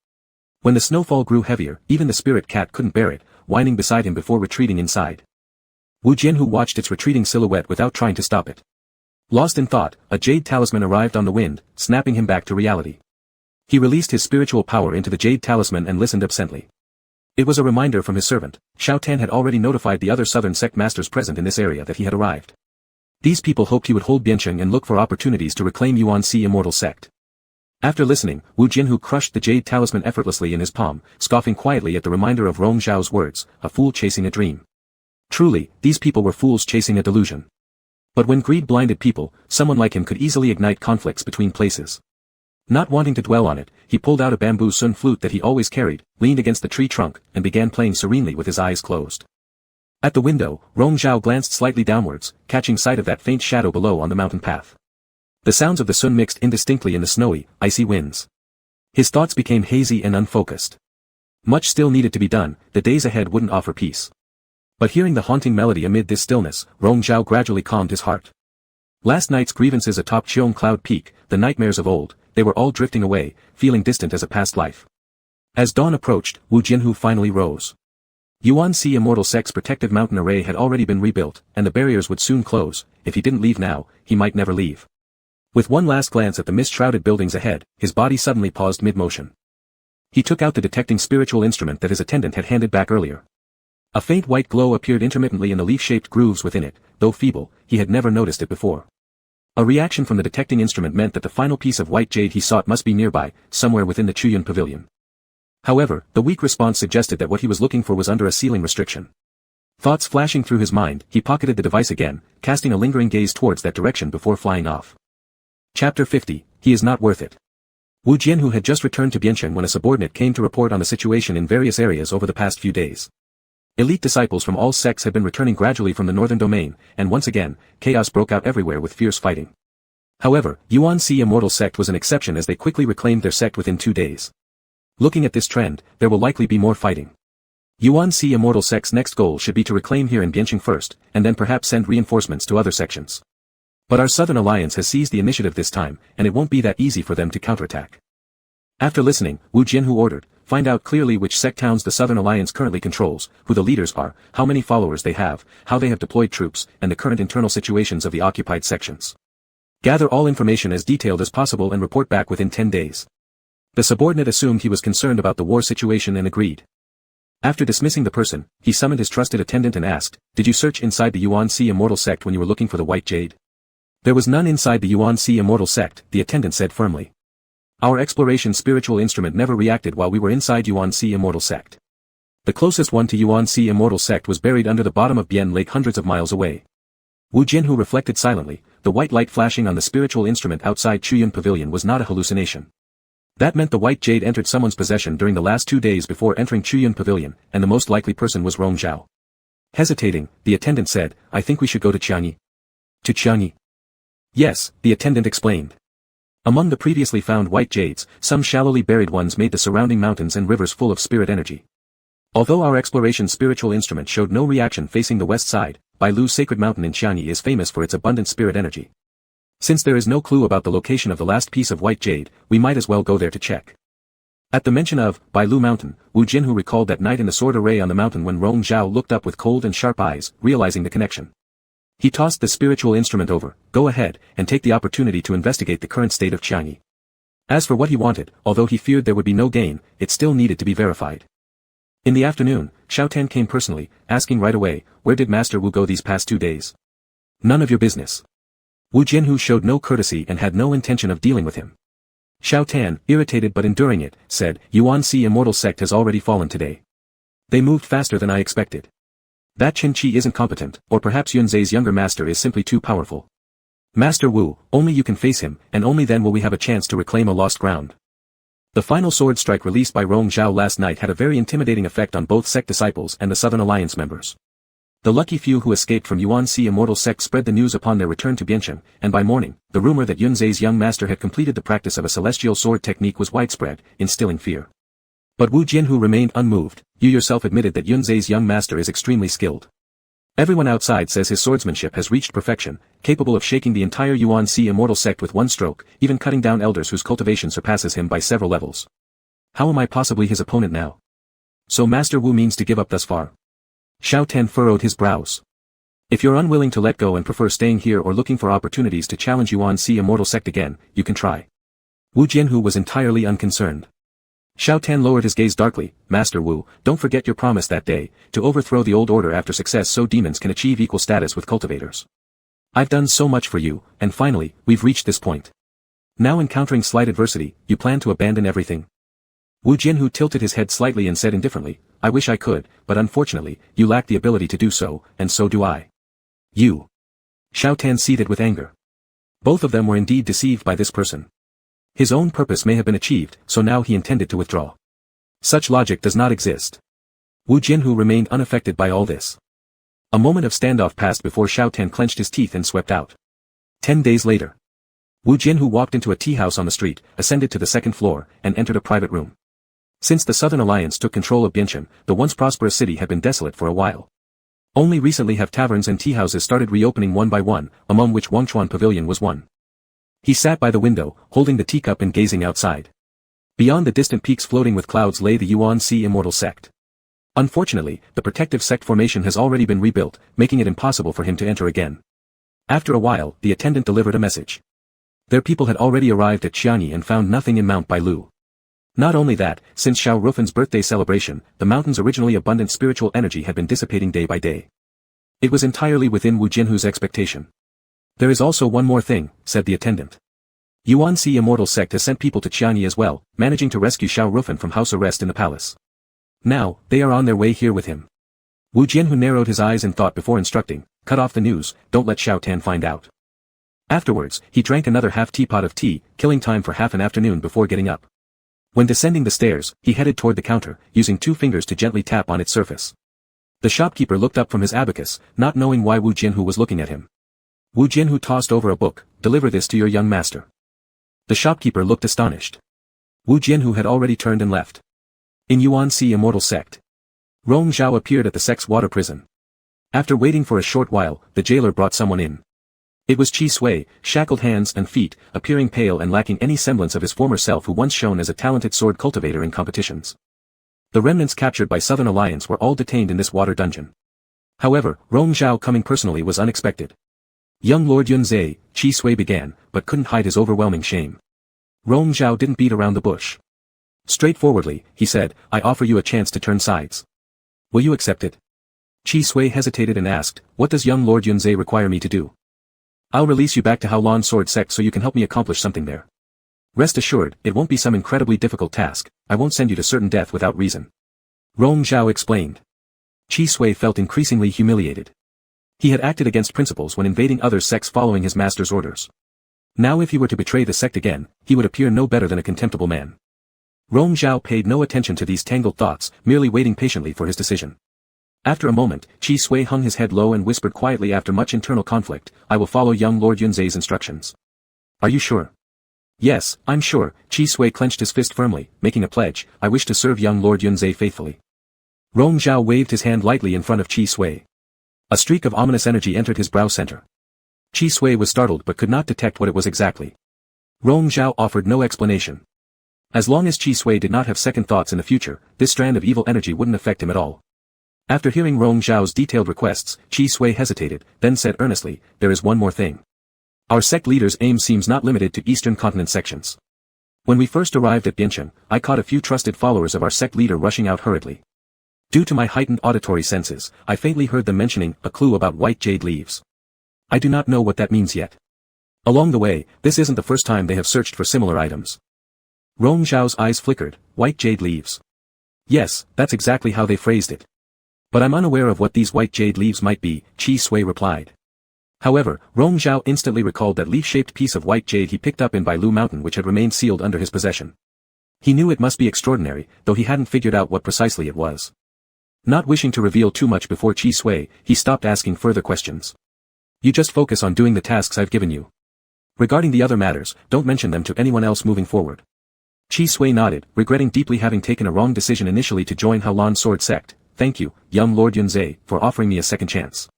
S1: When the snowfall grew heavier, even the spirit cat couldn't bear it, whining beside him before retreating inside. Wu Jianhu watched its retreating silhouette without trying to stop it. Lost in thought, a jade talisman arrived on the wind, snapping him back to reality. He released his spiritual power into the jade talisman and listened absently. It was a reminder from his servant. Xiao Tan had already notified the other southern sect masters present in this area that he had arrived. These people hoped he would hold Biancheng and look for opportunities to reclaim Yuan-Si immortal sect. After listening, Wu Jianhu crushed the jade talisman effortlessly in his palm, scoffing quietly at the reminder of Rong Zhao's words, a fool chasing a dream. Truly, these people were fools chasing a delusion. But when greed blinded people, someone like him could easily ignite conflicts between places. Not wanting to dwell on it, he pulled out a bamboo sun flute that he always carried, leaned against the tree trunk, and began playing serenely with his eyes closed. At the window, Rong Zhao glanced slightly downwards, catching sight of that faint shadow below on the mountain path. The sounds of the sun mixed indistinctly in the snowy, icy winds. His thoughts became hazy and unfocused. Much still needed to be done, the days ahead wouldn't offer peace. But hearing the haunting melody amid this stillness, Rong Zhao gradually calmed his heart. Last night's grievances atop Cheong Cloud Peak, the nightmares of old, they were all drifting away, feeling distant as a past life. As dawn approached, Wu Jianhu finally rose. Yuan-Si Immortal Sect's protective mountain array had already been rebuilt, and the barriers would soon close. If he didn't leave now, he might never leave. With one last glance at the mist-shrouded buildings ahead, his body suddenly paused mid-motion. He took out the detecting spiritual instrument that his attendant had handed back earlier. A faint white glow appeared intermittently in the leaf-shaped grooves within it, though feeble, he had never noticed it before. A reaction from the detecting instrument meant that the final piece of white jade he sought must be nearby, somewhere within the Chuyun Pavilion. However, the weak response suggested that what he was looking for was under a ceiling restriction. Thoughts flashing through his mind, he pocketed the device again, casting a lingering gaze towards that direction before flying off. Chapter 50, He is not worth it. Wu Jianhu had just returned to Biancheng when a subordinate came to report on the situation in various areas over the past few days. Elite disciples from all sects had been returning gradually from the northern domain, and once again, chaos broke out everywhere with fierce fighting. However, Yuan-Si Immortal Sect was an exception as they quickly reclaimed their sect within 2 days. Looking at this trend, there will likely be more fighting. Yuan-Si Immortal Sect's next goal should be to reclaim here in Biancheng first, and then perhaps send reinforcements to other sections. But our Southern Alliance has seized the initiative this time, and it won't be that easy for them to counterattack. After listening, Wu Jianhu ordered, find out clearly which sect towns the Southern Alliance currently controls, who the leaders are, how many followers they have, how they have deployed troops, and the current internal situations of the occupied sections. Gather all information as detailed as possible and report back within 10 days. The subordinate assumed he was concerned about the war situation and agreed. After dismissing the person, he summoned his trusted attendant and asked, did you search inside the Yuan-Si Immortal Sect when you were looking for the White Jade? There was none inside the Yuan-Si Immortal Sect, the attendant said firmly. Our exploration spiritual instrument never reacted while we were inside Yuan-Si Immortal Sect. The closest one to Yuan-Si Immortal Sect was buried under the bottom of Bian Lake hundreds of miles away. Wu Jianhu reflected silently, the white light flashing on the spiritual instrument outside Chuyun Pavilion was not a hallucination. That meant the white jade entered someone's possession during the last 2 days before entering Chuyun Pavilion, and the most likely person was Rong Zhao. Hesitating, the attendant said, I think we should go to Qianyi. To Qianyi? Yes, the attendant explained. Among the previously found white jades, some shallowly buried ones made the surrounding mountains and rivers full of spirit energy. Although our exploration spiritual instrument showed no reaction facing the west side, Bailu's sacred mountain in Qianyi is famous for its abundant spirit energy. Since there is no clue about the location of the last piece of white jade, we might as well go there to check. At the mention of Bailu Mountain, Wu Jianhu recalled that night in the sword array on the mountain when Rong Zhao looked up with cold and sharp eyes, realizing the connection. He tossed the spiritual instrument over, go ahead, and take the opportunity to investigate the current state of Qianyi. As for what he wanted, although he feared there would be no gain, it still needed to be verified. In the afternoon, Xiao Tan came personally, asking right away, where did Master Wu go these past 2 days? None of your business. Wu Jianhu showed no courtesy and had no intention of dealing with him. Xiao Tan, irritated but enduring it, said, Yuan-Si Immortal Sect has already fallen today. They moved faster than I expected. That Chen Qi isn't competent, or perhaps Yunzai's younger master is simply too powerful. Master Wu, only you can face him, and only then will we have a chance to reclaim a lost ground. The final sword strike released by Rong Zhao last night had a very intimidating effect on both sect disciples and the Southern Alliance members. The lucky few who escaped from Yuanxi Immortal Sect spread the news upon their return to Biancheng, and by morning, the rumor that Yunzai's young master had completed the practice of a celestial sword technique was widespread, instilling fear. But Wu Jianhu remained unmoved. You yourself admitted that Yunzai's young master is extremely skilled. Everyone outside says his swordsmanship has reached perfection, capable of shaking the entire Yuanxi Immortal Sect with one stroke, even cutting down elders whose cultivation surpasses him by several levels. How am I possibly his opponent now? So Master Wu means to give up thus far. Xiao Tan furrowed his brows. If you're unwilling to let go and prefer staying here or looking for opportunities to challenge Yuanxi Immortal Sect again, you can try. Wu Jianhu was entirely unconcerned. Xiao Tan lowered his gaze darkly. Master Wu, don't forget your promise that day, to overthrow the old order after success so demons can achieve equal status with cultivators. I've done so much for you, and finally, we've reached this point. Now encountering slight adversity, you plan to abandon everything? Wu Jianhu tilted his head slightly and said indifferently, I wish I could, but unfortunately, you lack the ability to do so, and so do I. You. Xiao Tan seethed with anger. Both of them were indeed deceived by this person. His own purpose may have been achieved, so now he intended to withdraw. Such logic does not exist. Wu Jianhu remained unaffected by all this. A moment of standoff passed before Xiao Tan clenched his teeth and swept out. 10 days later. Wu Jianhu walked into a tea house on the street, ascended to the second floor, and entered a private room. Since the Southern Alliance took control of Biancheng, the once prosperous city had been desolate for a while. Only recently have taverns and tea houses started reopening one by one, among which Wangchuan Pavilion was one. He sat by the window, holding the teacup and gazing outside. Beyond the distant peaks floating with clouds lay the Yuanxi Immortal Sect. Unfortunately, the protective sect formation has already been rebuilt, making it impossible for him to enter again. After a while, the attendant delivered a message. Their people had already arrived at Qianyi and found nothing in Mount Bailu. Not only that, since Xiao Rufan's birthday celebration, the mountain's originally abundant spiritual energy had been dissipating day by day. It was entirely within Wu Jianhu's expectation. There is also one more thing, said the attendant. Yuanxi Immortal Sect has sent people to Qianyi as well, managing to rescue Xiao Rufan from house arrest in the palace. Now, they are on their way here with him. Wu Jianhu narrowed his eyes in thought before instructing, cut off the news, don't let Xiao Tan find out. Afterwards, he drank another half teapot of tea, killing time for half an afternoon before getting up. When descending the stairs, he headed toward the counter, using 2 fingers to gently tap on its surface. The shopkeeper looked up from his abacus, not knowing why Wu Jianhu was looking at him. Wu Jianhu tossed over a book, deliver this to your young master. The shopkeeper looked astonished. Wu Jianhu had already turned and left. In Yuanxi Immortal Sect. Rong Zhao appeared at the sect's water prison. After waiting for a short while, the jailer brought someone in. It was Qi Sui, shackled hands and feet, appearing pale and lacking any semblance of his former self who once shone as a talented sword cultivator in competitions. The remnants captured by Southern Alliance were all detained in this water dungeon. However, Rong Zhao coming personally was unexpected. Young Lord Yunzai, Qi Sui began, but couldn't hide his overwhelming shame. Rong Zhao didn't beat around the bush. Straightforwardly, he said, I offer you a chance to turn sides. Will you accept it? Qi Sui hesitated and asked, what does young Lord Yunzai require me to do? I'll release you back to Haolan Sword Sect so you can help me accomplish something there. Rest assured, it won't be some incredibly difficult task, I won't send you to certain death without reason. Rong Zhao explained. Qi Sui felt increasingly humiliated. He had acted against principles when invading other sects following his master's orders. Now if he were to betray the sect again, he would appear no better than a contemptible man. Rong Zhao paid no attention to these tangled thoughts, merely waiting patiently for his decision. After a moment, Qi Sui hung his head low and whispered quietly after much internal conflict, I will follow young Lord Yunzai's instructions. Are you sure? Yes, I'm sure. Qi Sui clenched his fist firmly, making a pledge, I wish to serve young Lord Yunzai faithfully. Rong Zhao waved his hand lightly in front of Qi Sui. A streak of ominous energy entered his brow center. Qi Sui was startled but could not detect what it was exactly. Rong Zhao offered no explanation. As long as Qi Sui did not have second thoughts in the future, this strand of evil energy wouldn't affect him at all. After hearing Rong Zhao's detailed requests, Qi Sui hesitated, then said earnestly, there is one more thing. Our sect leader's aim seems not limited to Eastern Continent sections. When we first arrived at Biancheng, I caught a few trusted followers of our sect leader rushing out hurriedly. Due to my heightened auditory senses, I faintly heard them mentioning a clue about white jade leaves. I do not know what that means yet. Along the way, this isn't the first time they have searched for similar items. Rong Zhao's eyes flickered, white jade leaves. Yes, that's exactly how they phrased it. But I'm unaware of what these white jade leaves might be, Qi Sui replied. However, Rong Zhao instantly recalled that leaf-shaped piece of white jade he picked up in Bailu Mountain which had remained sealed under his possession. He knew it must be extraordinary, though he hadn't figured out what precisely it was. Not wishing to reveal too much before Qi Sui, he stopped asking further questions. You just focus on doing the tasks I've given you. Regarding the other matters, don't mention them to anyone else moving forward. Qi Sui nodded, regretting deeply having taken a wrong decision initially to join Haolan Sword Sect. Thank you, young Lord Yunzhe, for offering me a second chance.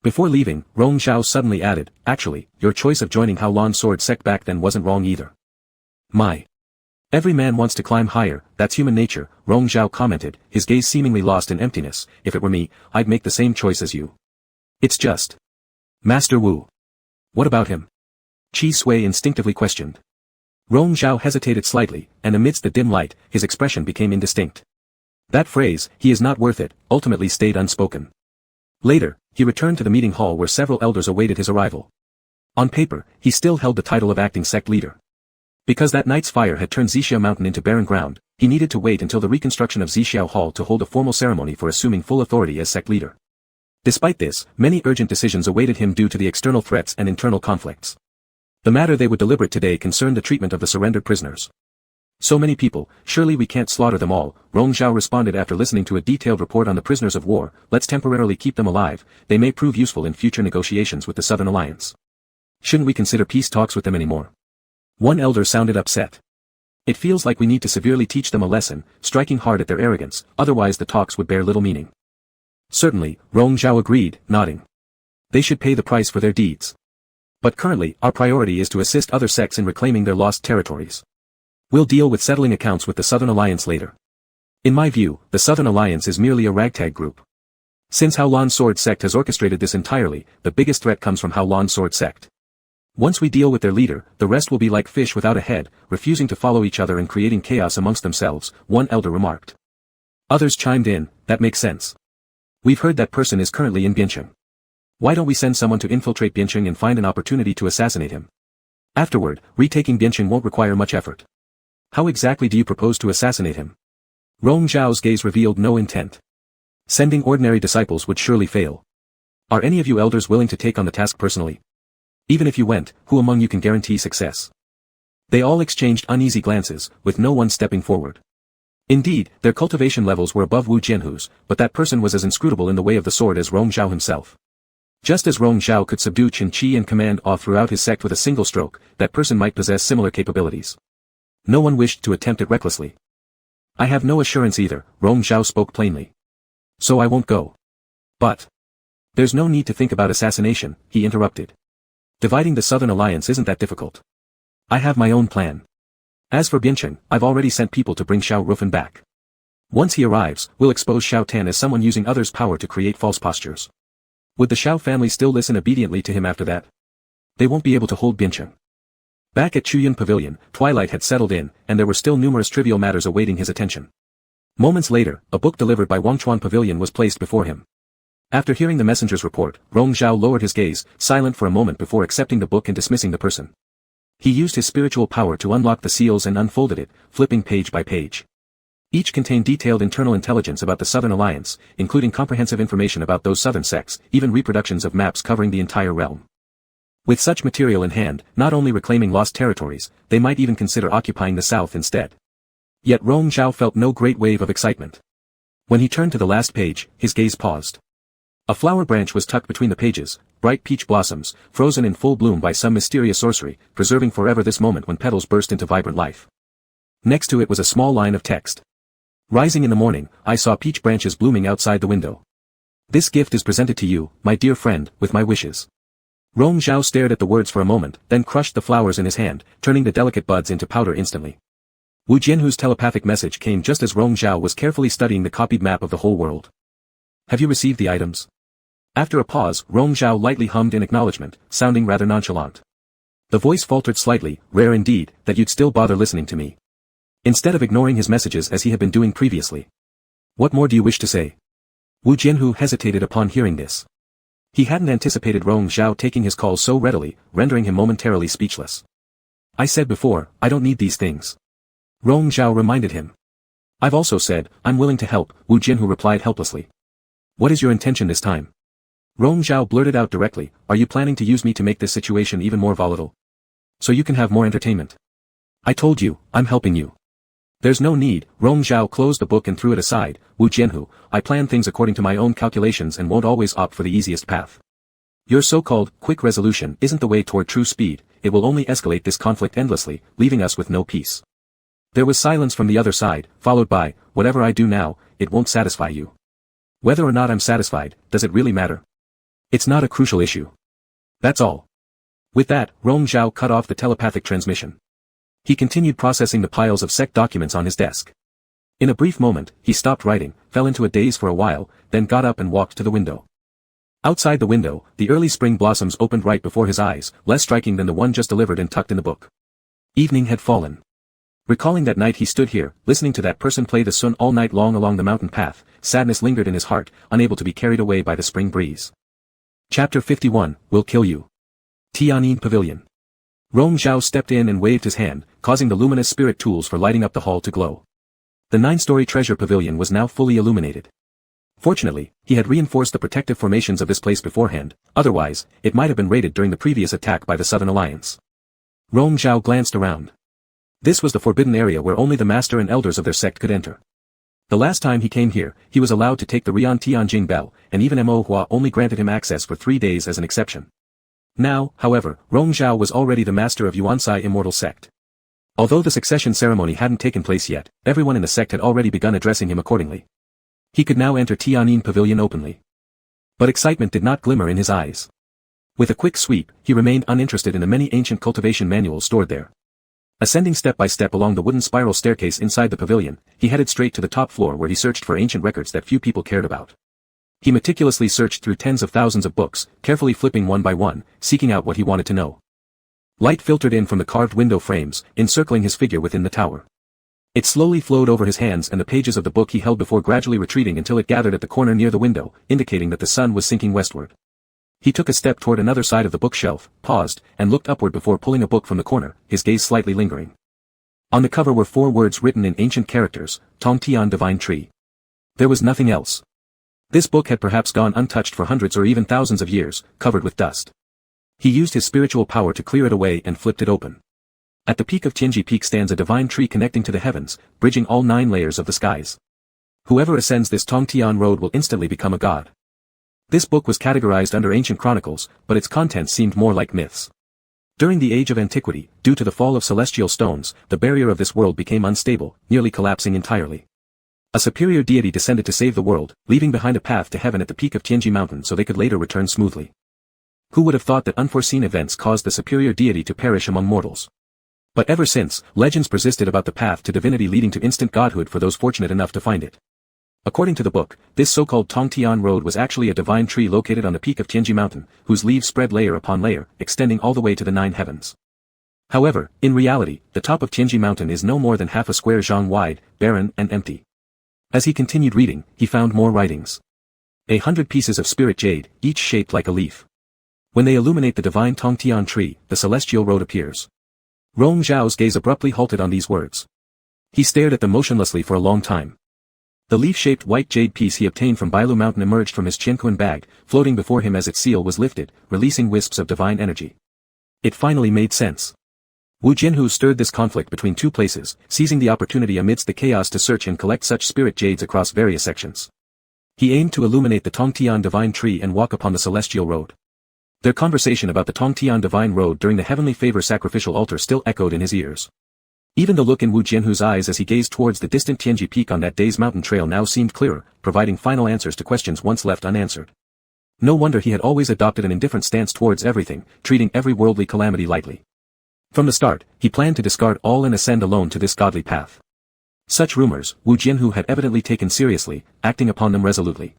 S1: Before leaving, Rong Zhao suddenly added, actually, your choice of joining Haolan Sword Sect back then wasn't wrong either. My. Every man wants to climb higher, that's human nature, Rong Zhao commented, his gaze seemingly lost in emptiness. If it were me, I'd make the same choice as you. It's just. Master Wu. What about him? Qi Sui instinctively questioned. Rong Zhao hesitated slightly, and amidst the dim light, his expression became indistinct. That phrase, he is not worth it, ultimately stayed unspoken. Later, he returned to the meeting hall where several elders awaited his arrival. On paper, he still held the title of acting sect leader. Because that night's fire had turned Zixiao Mountain into barren ground, he needed to wait until the reconstruction of Zixiao Hall to hold a formal ceremony for assuming full authority as sect leader. Despite this, many urgent decisions awaited him due to the external threats and internal conflicts. The matter they would deliberate today concerned the treatment of the surrendered prisoners. So many people, surely we can't slaughter them all, Rong Zhao responded after listening to a detailed report on the prisoners of war. Let's temporarily keep them alive, they may prove useful in future negotiations with the Southern Alliance. Shouldn't we consider peace talks with them anymore? One elder sounded upset. It feels like we need to severely teach them a lesson, striking hard at their arrogance, otherwise the talks would bear little meaning. Certainly, Rong Zhao agreed, nodding. They should pay the price for their deeds. But currently, our priority is to assist other sects in reclaiming their lost territories. We'll deal with settling accounts with the Southern Alliance later. In my view, the Southern Alliance is merely a ragtag group. Since Haolan Sword Sect has orchestrated this entirely, the biggest threat comes from Haolan Sword Sect. Once we deal with their leader, the rest will be like fish without a head, refusing to follow each other and creating chaos amongst themselves, one elder remarked. Others chimed in, that makes sense. We've heard that person is currently in Biancheng. Why don't we send someone to infiltrate Biancheng and find an opportunity to assassinate him? Afterward, retaking Biancheng won't require much effort. How exactly do you propose to assassinate him? Rong Zhao's gaze revealed no intent. Sending ordinary disciples would surely fail. Are any of you elders willing to take on the task personally? Even if you went, who among you can guarantee success? They all exchanged uneasy glances, with no one stepping forward. Indeed, their cultivation levels were above Wu Jianhu's, but that person was as inscrutable in the way of the sword as Rong Zhao himself. Just as Rong Zhao could subdue Qin Qi and command awe throughout his sect with a single stroke, that person might possess similar capabilities. No one wished to attempt it recklessly. I have no assurance either, Rong Zhao spoke plainly. So I won't go. But. There's no need to think about assassination, he interrupted. Dividing the Southern Alliance isn't that difficult. I have my own plan. As for Biancheng, I've already sent people to bring Xiao Rufan back. Once he arrives, we'll expose Xiao Tan as someone using others' power to create false postures. Would the Xiao family still listen obediently to him after that? They won't be able to hold Biancheng. Back at Chuyun Pavilion, twilight had settled in, and there were still numerous trivial matters awaiting his attention. Moments later, a book delivered by Wangchuan Pavilion was placed before him. After hearing the messenger's report, Rong Zhao lowered his gaze, silent for a moment before accepting the book and dismissing the person. He used his spiritual power to unlock the seals and unfolded it, flipping page by page. Each contained detailed internal intelligence about the Southern Alliance, including comprehensive information about those southern sects, even reproductions of maps covering the entire realm. With such material in hand, not only reclaiming lost territories, they might even consider occupying the south instead. Yet Rong Zhao felt no great wave of excitement. When he turned to the last page, his gaze paused. A flower branch was tucked between the pages, bright peach blossoms, frozen in full bloom by some mysterious sorcery, preserving forever this moment when petals burst into vibrant life. Next to it was a small line of text. Rising in the morning, I saw peach branches blooming outside the window. This gift is presented to you, my dear friend, with my wishes. Rong Zhao stared at the words for a moment, then crushed the flowers in his hand, turning the delicate buds into powder instantly. Wu Jianhu's telepathic message came just as Rong Zhao was carefully studying the copied map of the whole world. Have you received the items? After a pause, Rong Zhao lightly hummed in acknowledgement, sounding rather nonchalant. The voice faltered slightly, rare indeed, that you'd still bother listening to me. Instead of ignoring his messages as he had been doing previously. What more do you wish to say? Wu Jianhu hesitated upon hearing this. He hadn't anticipated Rong Zhao taking his call so readily, rendering him momentarily speechless. I said before, I don't need these things. Rong Zhao reminded him. I've also said, I'm willing to help, Wu Jianhu replied helplessly. What is your intention this time? Rong Zhao blurted out directly, "Are you planning to use me to make this situation even more volatile? So you can have more entertainment? I told you, I'm helping you." "There's no need." Rong Zhao closed the book and threw it aside. "Wu Jianhu, I plan things according to my own calculations and won't always opt for the easiest path. Your so-called quick resolution isn't the way toward true speed, it will only escalate this conflict endlessly, leaving us with no peace." There was silence from the other side, followed by, "Whatever I do now, it won't satisfy you. Whether or not I'm satisfied, does it really matter? It's not a crucial issue. That's all." With that, Rong Zhao cut off the telepathic transmission. He continued processing the piles of sect documents on his desk. In a brief moment, he stopped writing, fell into a daze for a while, then got up and walked to the window. Outside the window, the early spring blossoms opened right before his eyes, less striking than the one just delivered and tucked in the book. Evening had fallen. Recalling that night he stood here, listening to that person play the sun all night long along the mountain path, sadness lingered in his heart, unable to be carried away by the spring breeze. Chapter 51, Will Kill You. Tianyin Pavilion. Rong Zhao stepped in and waved his hand, causing the luminous spirit tools for lighting up the hall to glow. The 9-story treasure pavilion was now fully illuminated. Fortunately, he had reinforced the protective formations of this place beforehand, otherwise, it might have been raided during the previous attack by the Southern Alliance. Rong Zhao glanced around. This was the forbidden area where only the master and elders of their sect could enter. The last time he came here, he was allowed to take the Rian Tianjing bell, and even Mo Hua only granted him access for 3 days as an exception. Now, however, Rong Zhao was already the master of Yuansai Immortal Sect. Although the succession ceremony hadn't taken place yet, everyone in the sect had already begun addressing him accordingly. He could now enter Tianyin Pavilion openly. But excitement did not glimmer in his eyes. With a quick sweep, he remained uninterested in the many ancient cultivation manuals stored there. Ascending step by step along the wooden spiral staircase inside the pavilion, he headed straight to the top floor where he searched for ancient records that few people cared about. He meticulously searched through tens of thousands of books, carefully flipping one by one, seeking out what he wanted to know. Light filtered in from the carved window frames, encircling his figure within the tower. It slowly flowed over his hands and the pages of the book he held before gradually retreating until it gathered at the corner near the window, indicating that the sun was sinking westward. He took a step toward another side of the bookshelf, paused, and looked upward before pulling a book from the corner, his gaze slightly lingering. On the cover were 4 words written in ancient characters, Tong Tian Divine Tree. There was nothing else. This book had perhaps gone untouched for hundreds or even thousands of years, covered with dust. He used his spiritual power to clear it away and flipped it open. At the peak of Tianji Peak stands a divine tree connecting to the heavens, bridging all 9 layers of the skies. Whoever ascends this Tong Tian road will instantly become a god. This book was categorized under ancient chronicles, but its contents seemed more like myths. During the age of antiquity, due to the fall of celestial stones, the barrier of this world became unstable, nearly collapsing entirely. A superior deity descended to save the world, leaving behind a path to heaven at the peak of Tianji Mountain so they could later return smoothly. Who would have thought that unforeseen events caused the superior deity to perish among mortals? But ever since, legends persisted about the path to divinity leading to instant godhood for those fortunate enough to find it. According to the book, this so-called Tong Tian Road was actually a divine tree located on the peak of Tianji Mountain, whose leaves spread layer upon layer, extending all the way to the 9 heavens. However, in reality, the top of Tianji Mountain is no more than half a square zhang wide, barren and empty. As he continued reading, he found more writings. 100 pieces of spirit jade, each shaped like a leaf. When they illuminate the divine Tong Tian tree, the celestial road appears. Rong Zhao's gaze abruptly halted on these words. He stared at them motionlessly for a long time. The leaf-shaped white jade piece he obtained from Bailu Mountain emerged from his Qianquan bag, floating before him as its seal was lifted, releasing wisps of divine energy. It finally made sense. Wu Jianhu stirred this conflict between 2 places, seizing the opportunity amidst the chaos to search and collect such spirit jades across various sections. He aimed to illuminate the Tong Tian divine tree and walk upon the celestial road. Their conversation about the Tong Tian divine road during the heavenly favor sacrificial altar still echoed in his ears. Even the look in Wu Jianhu's eyes as he gazed towards the distant Tianji Peak on that day's mountain trail now seemed clearer, providing final answers to questions once left unanswered. No wonder he had always adopted an indifferent stance towards everything, treating every worldly calamity lightly. From the start, he planned to discard all and ascend alone to this godly path. Such rumors, Wu Jianhu had evidently taken seriously, acting upon them resolutely.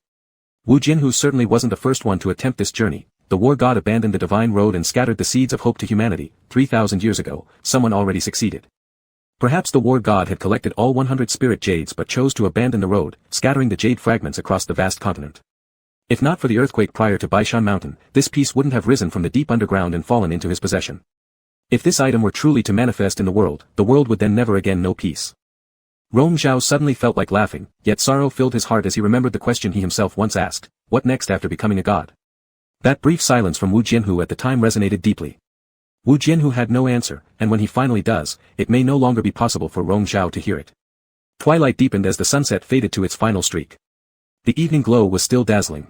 S1: Wu Jianhu certainly wasn't the first one to attempt this journey. The war god abandoned the divine road and scattered the seeds of hope to humanity. 3,000 years ago, someone already succeeded. Perhaps the war god had collected all 100 spirit jades but chose to abandon the road, scattering the jade fragments across the vast continent. If not for the earthquake prior to Baishan Mountain, this piece wouldn't have risen from the deep underground and fallen into his possession. If this item were truly to manifest in the world would then never again know peace. Rong Zhao suddenly felt like laughing, yet sorrow filled his heart as he remembered the question he himself once asked, what next after becoming a god? That brief silence from Wu Jianhu at the time resonated deeply. Wu Jianhu had no answer, and when he finally does, it may no longer be possible for Rong Zhao to hear it. Twilight deepened as the sunset faded to its final streak. The evening glow was still dazzling.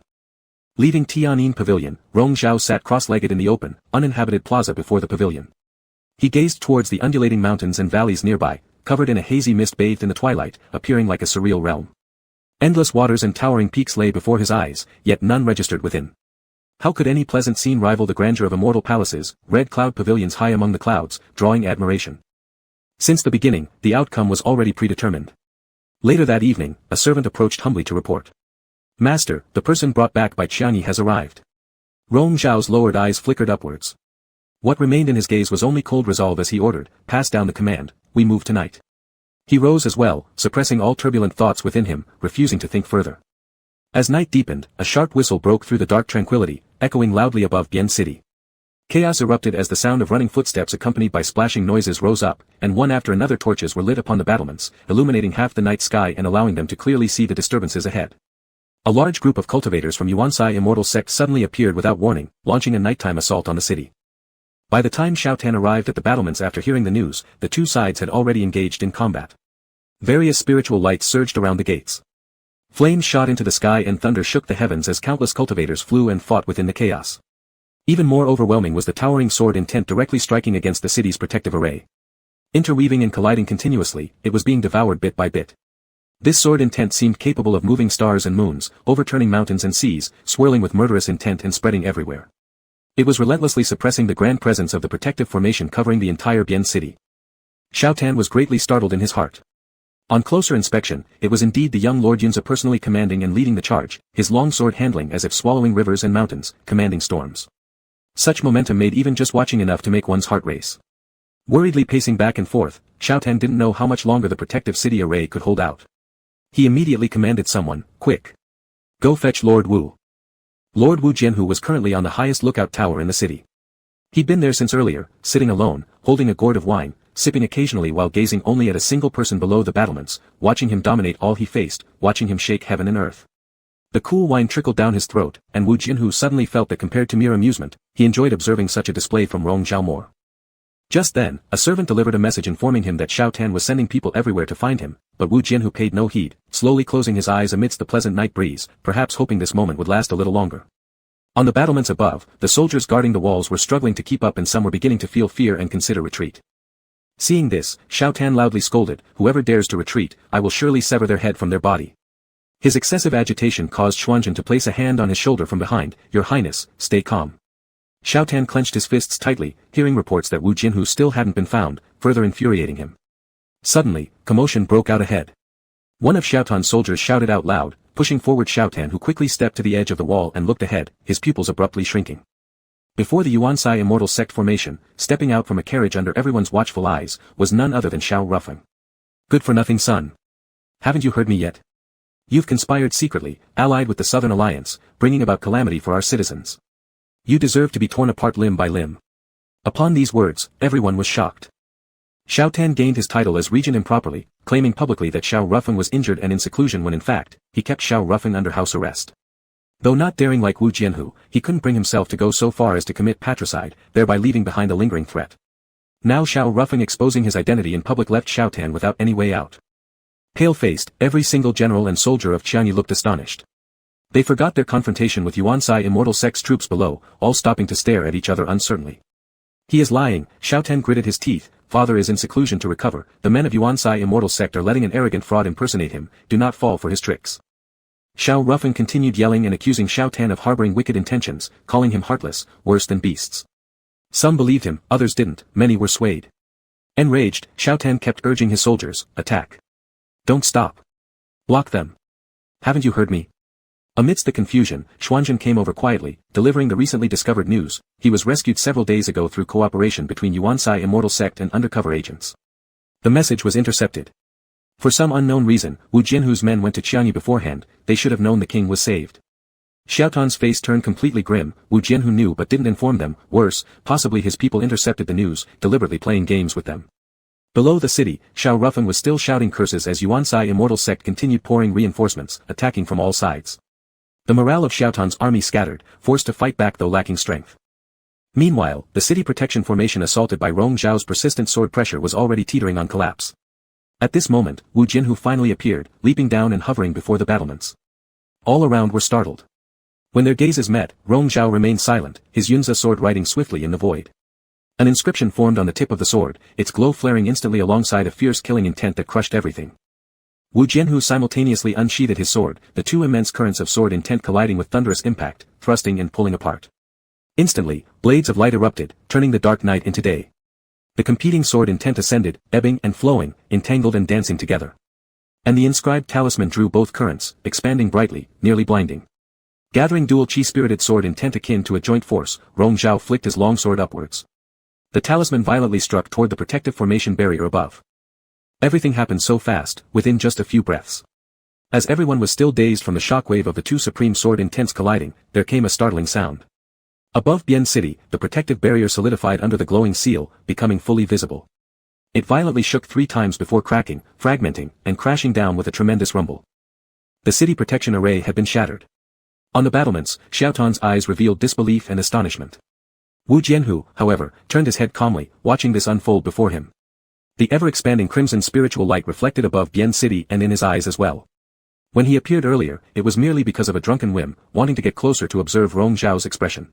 S1: Leaving Tianyin Pavilion, Rong Zhao sat cross-legged in the open, uninhabited plaza before the pavilion. He gazed towards the undulating mountains and valleys nearby, covered in a hazy mist bathed in the twilight, appearing like a surreal realm. Endless waters and towering peaks lay before his eyes, yet none registered within. How could any pleasant scene rival the grandeur of immortal palaces, red cloud pavilions high among the clouds, drawing admiration? Since the beginning, the outcome was already predetermined. Later that evening, a servant approached humbly to report. "Master, the person brought back by Qianyi has arrived." Rong Zhao's lowered eyes flickered upwards. What remained in his gaze was only cold resolve as he ordered, "Pass down the command, we move tonight." He rose as well, suppressing all turbulent thoughts within him, refusing to think further. As night deepened, a sharp whistle broke through the dark tranquility, echoing loudly above Bian City. Chaos erupted as the sound of running footsteps accompanied by splashing noises rose up, and one after another torches were lit upon the battlements, illuminating half the night sky and allowing them to clearly see the disturbances ahead. A large group of cultivators from Yuansai Immortal Sect suddenly appeared without warning, launching a nighttime assault on the city. By the time Xiao Tan arrived at the battlements after hearing the news, the two sides had already engaged in combat. Various spiritual lights surged around the gates. Flames shot into the sky and thunder shook the heavens as countless cultivators flew and fought within the chaos. Even more overwhelming was the towering sword intent directly striking against the city's protective array. Interweaving and colliding continuously, it was being devoured bit by bit. This sword intent seemed capable of moving stars and moons, overturning mountains and seas, swirling with murderous intent and spreading everywhere. It was relentlessly suppressing the grand presence of the protective formation covering the entire Bian city. Xiao Tan was greatly startled in his heart. On closer inspection, it was indeed the young Lord Yunzi personally commanding and leading the charge, his long sword handling as if swallowing rivers and mountains, commanding storms. Such momentum made even just watching enough to make one's heart race. Worriedly pacing back and forth, Xiao Tan didn't know how much longer the protective city array could hold out. He immediately commanded someone, "Quick! Go fetch Lord Wu." Lord Wu Jianhu was currently on the highest lookout tower in the city. He'd been there since earlier, sitting alone, holding a gourd of wine, sipping occasionally while gazing only at a single person below the battlements, watching him dominate all he faced, watching him shake heaven and earth. The cool wine trickled down his throat, and Wu Jianhu suddenly felt that compared to mere amusement, he enjoyed observing such a display from Rong Zhao more. Just then, a servant delivered a message informing him that Xiao Tan was sending people everywhere to find him, but Wu Jianhu paid no heed, slowly closing his eyes amidst the pleasant night breeze, perhaps hoping this moment would last a little longer. On the battlements above, the soldiers guarding the walls were struggling to keep up and some were beginning to feel fear and consider retreat. Seeing this, Xiao Tan loudly scolded, "Whoever dares to retreat, I will surely sever their head from their body." His excessive agitation caused Xuanzhen to place a hand on his shoulder from behind. "Your Highness, stay calm." Xiao Tan clenched his fists tightly, hearing reports that Wu Jianhu still hadn't been found, further infuriating him. Suddenly, commotion broke out ahead. One of Xiao Tan's soldiers shouted out loud, pushing forward Xiao Tan, who quickly stepped to the edge of the wall and looked ahead, his pupils abruptly shrinking. Before the Yuansai Immortal Sect formation, stepping out from a carriage under everyone's watchful eyes, was none other than Xiao Rufeng. "Good-for-nothing son. Haven't you heard me yet? You've conspired secretly, allied with the Southern Alliance, bringing about calamity for our citizens. You deserve to be torn apart limb by limb." Upon these words, everyone was shocked. Xiao Tan gained his title as regent improperly, claiming publicly that Xiao Rufeng was injured and in seclusion when in fact, he kept Xiao Rufeng under house arrest. Though not daring like Wu Jianhu, he couldn't bring himself to go so far as to commit patricide, thereby leaving behind a lingering threat. Now Xiao Rufeng exposing his identity in public left Xiao Tan without any way out. Pale-faced, every single general and soldier of Qianyi looked astonished. They forgot their confrontation with Yuansai Immortal Sect's troops below, all stopping to stare at each other uncertainly. "He is lying," Xiao Tan gritted his teeth, "Father is in seclusion to recover, the men of Yuansai Immortal Sect are letting an arrogant fraud impersonate him, do not fall for his tricks." Xiao Rufeng continued yelling and accusing Xiao Tan of harboring wicked intentions, calling him heartless, worse than beasts. Some believed him, others didn't, many were swayed. Enraged, Xiao Tan kept urging his soldiers, "Attack. Don't stop. Block them. Haven't you heard me?" Amidst the confusion, Xuanzhen came over quietly, delivering the recently discovered news. He was rescued several days ago through cooperation between Yuansai Immortal Sect and undercover agents. The message was intercepted. For some unknown reason, Wu Jianhu's men went to Qianyi beforehand, they should have known the king was saved. Xiao Tan's face turned completely grim. Wu Jianhu knew but didn't inform them. Worse, possibly his people intercepted the news, deliberately playing games with them. Below the city, Xiao Rufeng was still shouting curses as Yuansai Immortal Sect continued pouring reinforcements, attacking from all sides. The morale of Xiaotan's army scattered, forced to fight back though lacking strength. Meanwhile, the city protection formation assaulted by Rong Zhao's persistent sword pressure was already teetering on collapse. At this moment, Wu Jianhu finally appeared, leaping down and hovering before the battlements. All around were startled. When their gazes met, Rong Zhao remained silent, his yunzi sword riding swiftly in the void. An inscription formed on the tip of the sword, its glow flaring instantly alongside a fierce killing intent that crushed everything. Wu Jianhu simultaneously unsheathed his sword, the two immense currents of sword intent colliding with thunderous impact, thrusting and pulling apart. Instantly, blades of light erupted, turning the dark night into day. The competing sword intent ascended, ebbing and flowing, entangled and dancing together. And the inscribed talisman drew both currents, expanding brightly, nearly blinding. Gathering dual chi-spirited sword intent akin to a joint force, Rong Zhao flicked his long sword upwards. The talisman violently struck toward the protective formation barrier above. Everything happened so fast, within just a few breaths. As everyone was still dazed from the shockwave of the two supreme sword intents colliding, there came a startling sound. Above Bian City, the protective barrier solidified under the glowing seal, becoming fully visible. It violently shook 3 times before cracking, fragmenting, and crashing down with a tremendous rumble. The city protection array had been shattered. On the battlements, Xiaotan's eyes revealed disbelief and astonishment. Wu Jianhu, however, turned his head calmly, watching this unfold before him. The ever-expanding crimson spiritual light reflected above Bian City and in his eyes as well. When he appeared earlier, it was merely because of a drunken whim, wanting to get closer to observe Rong Zhao's expression.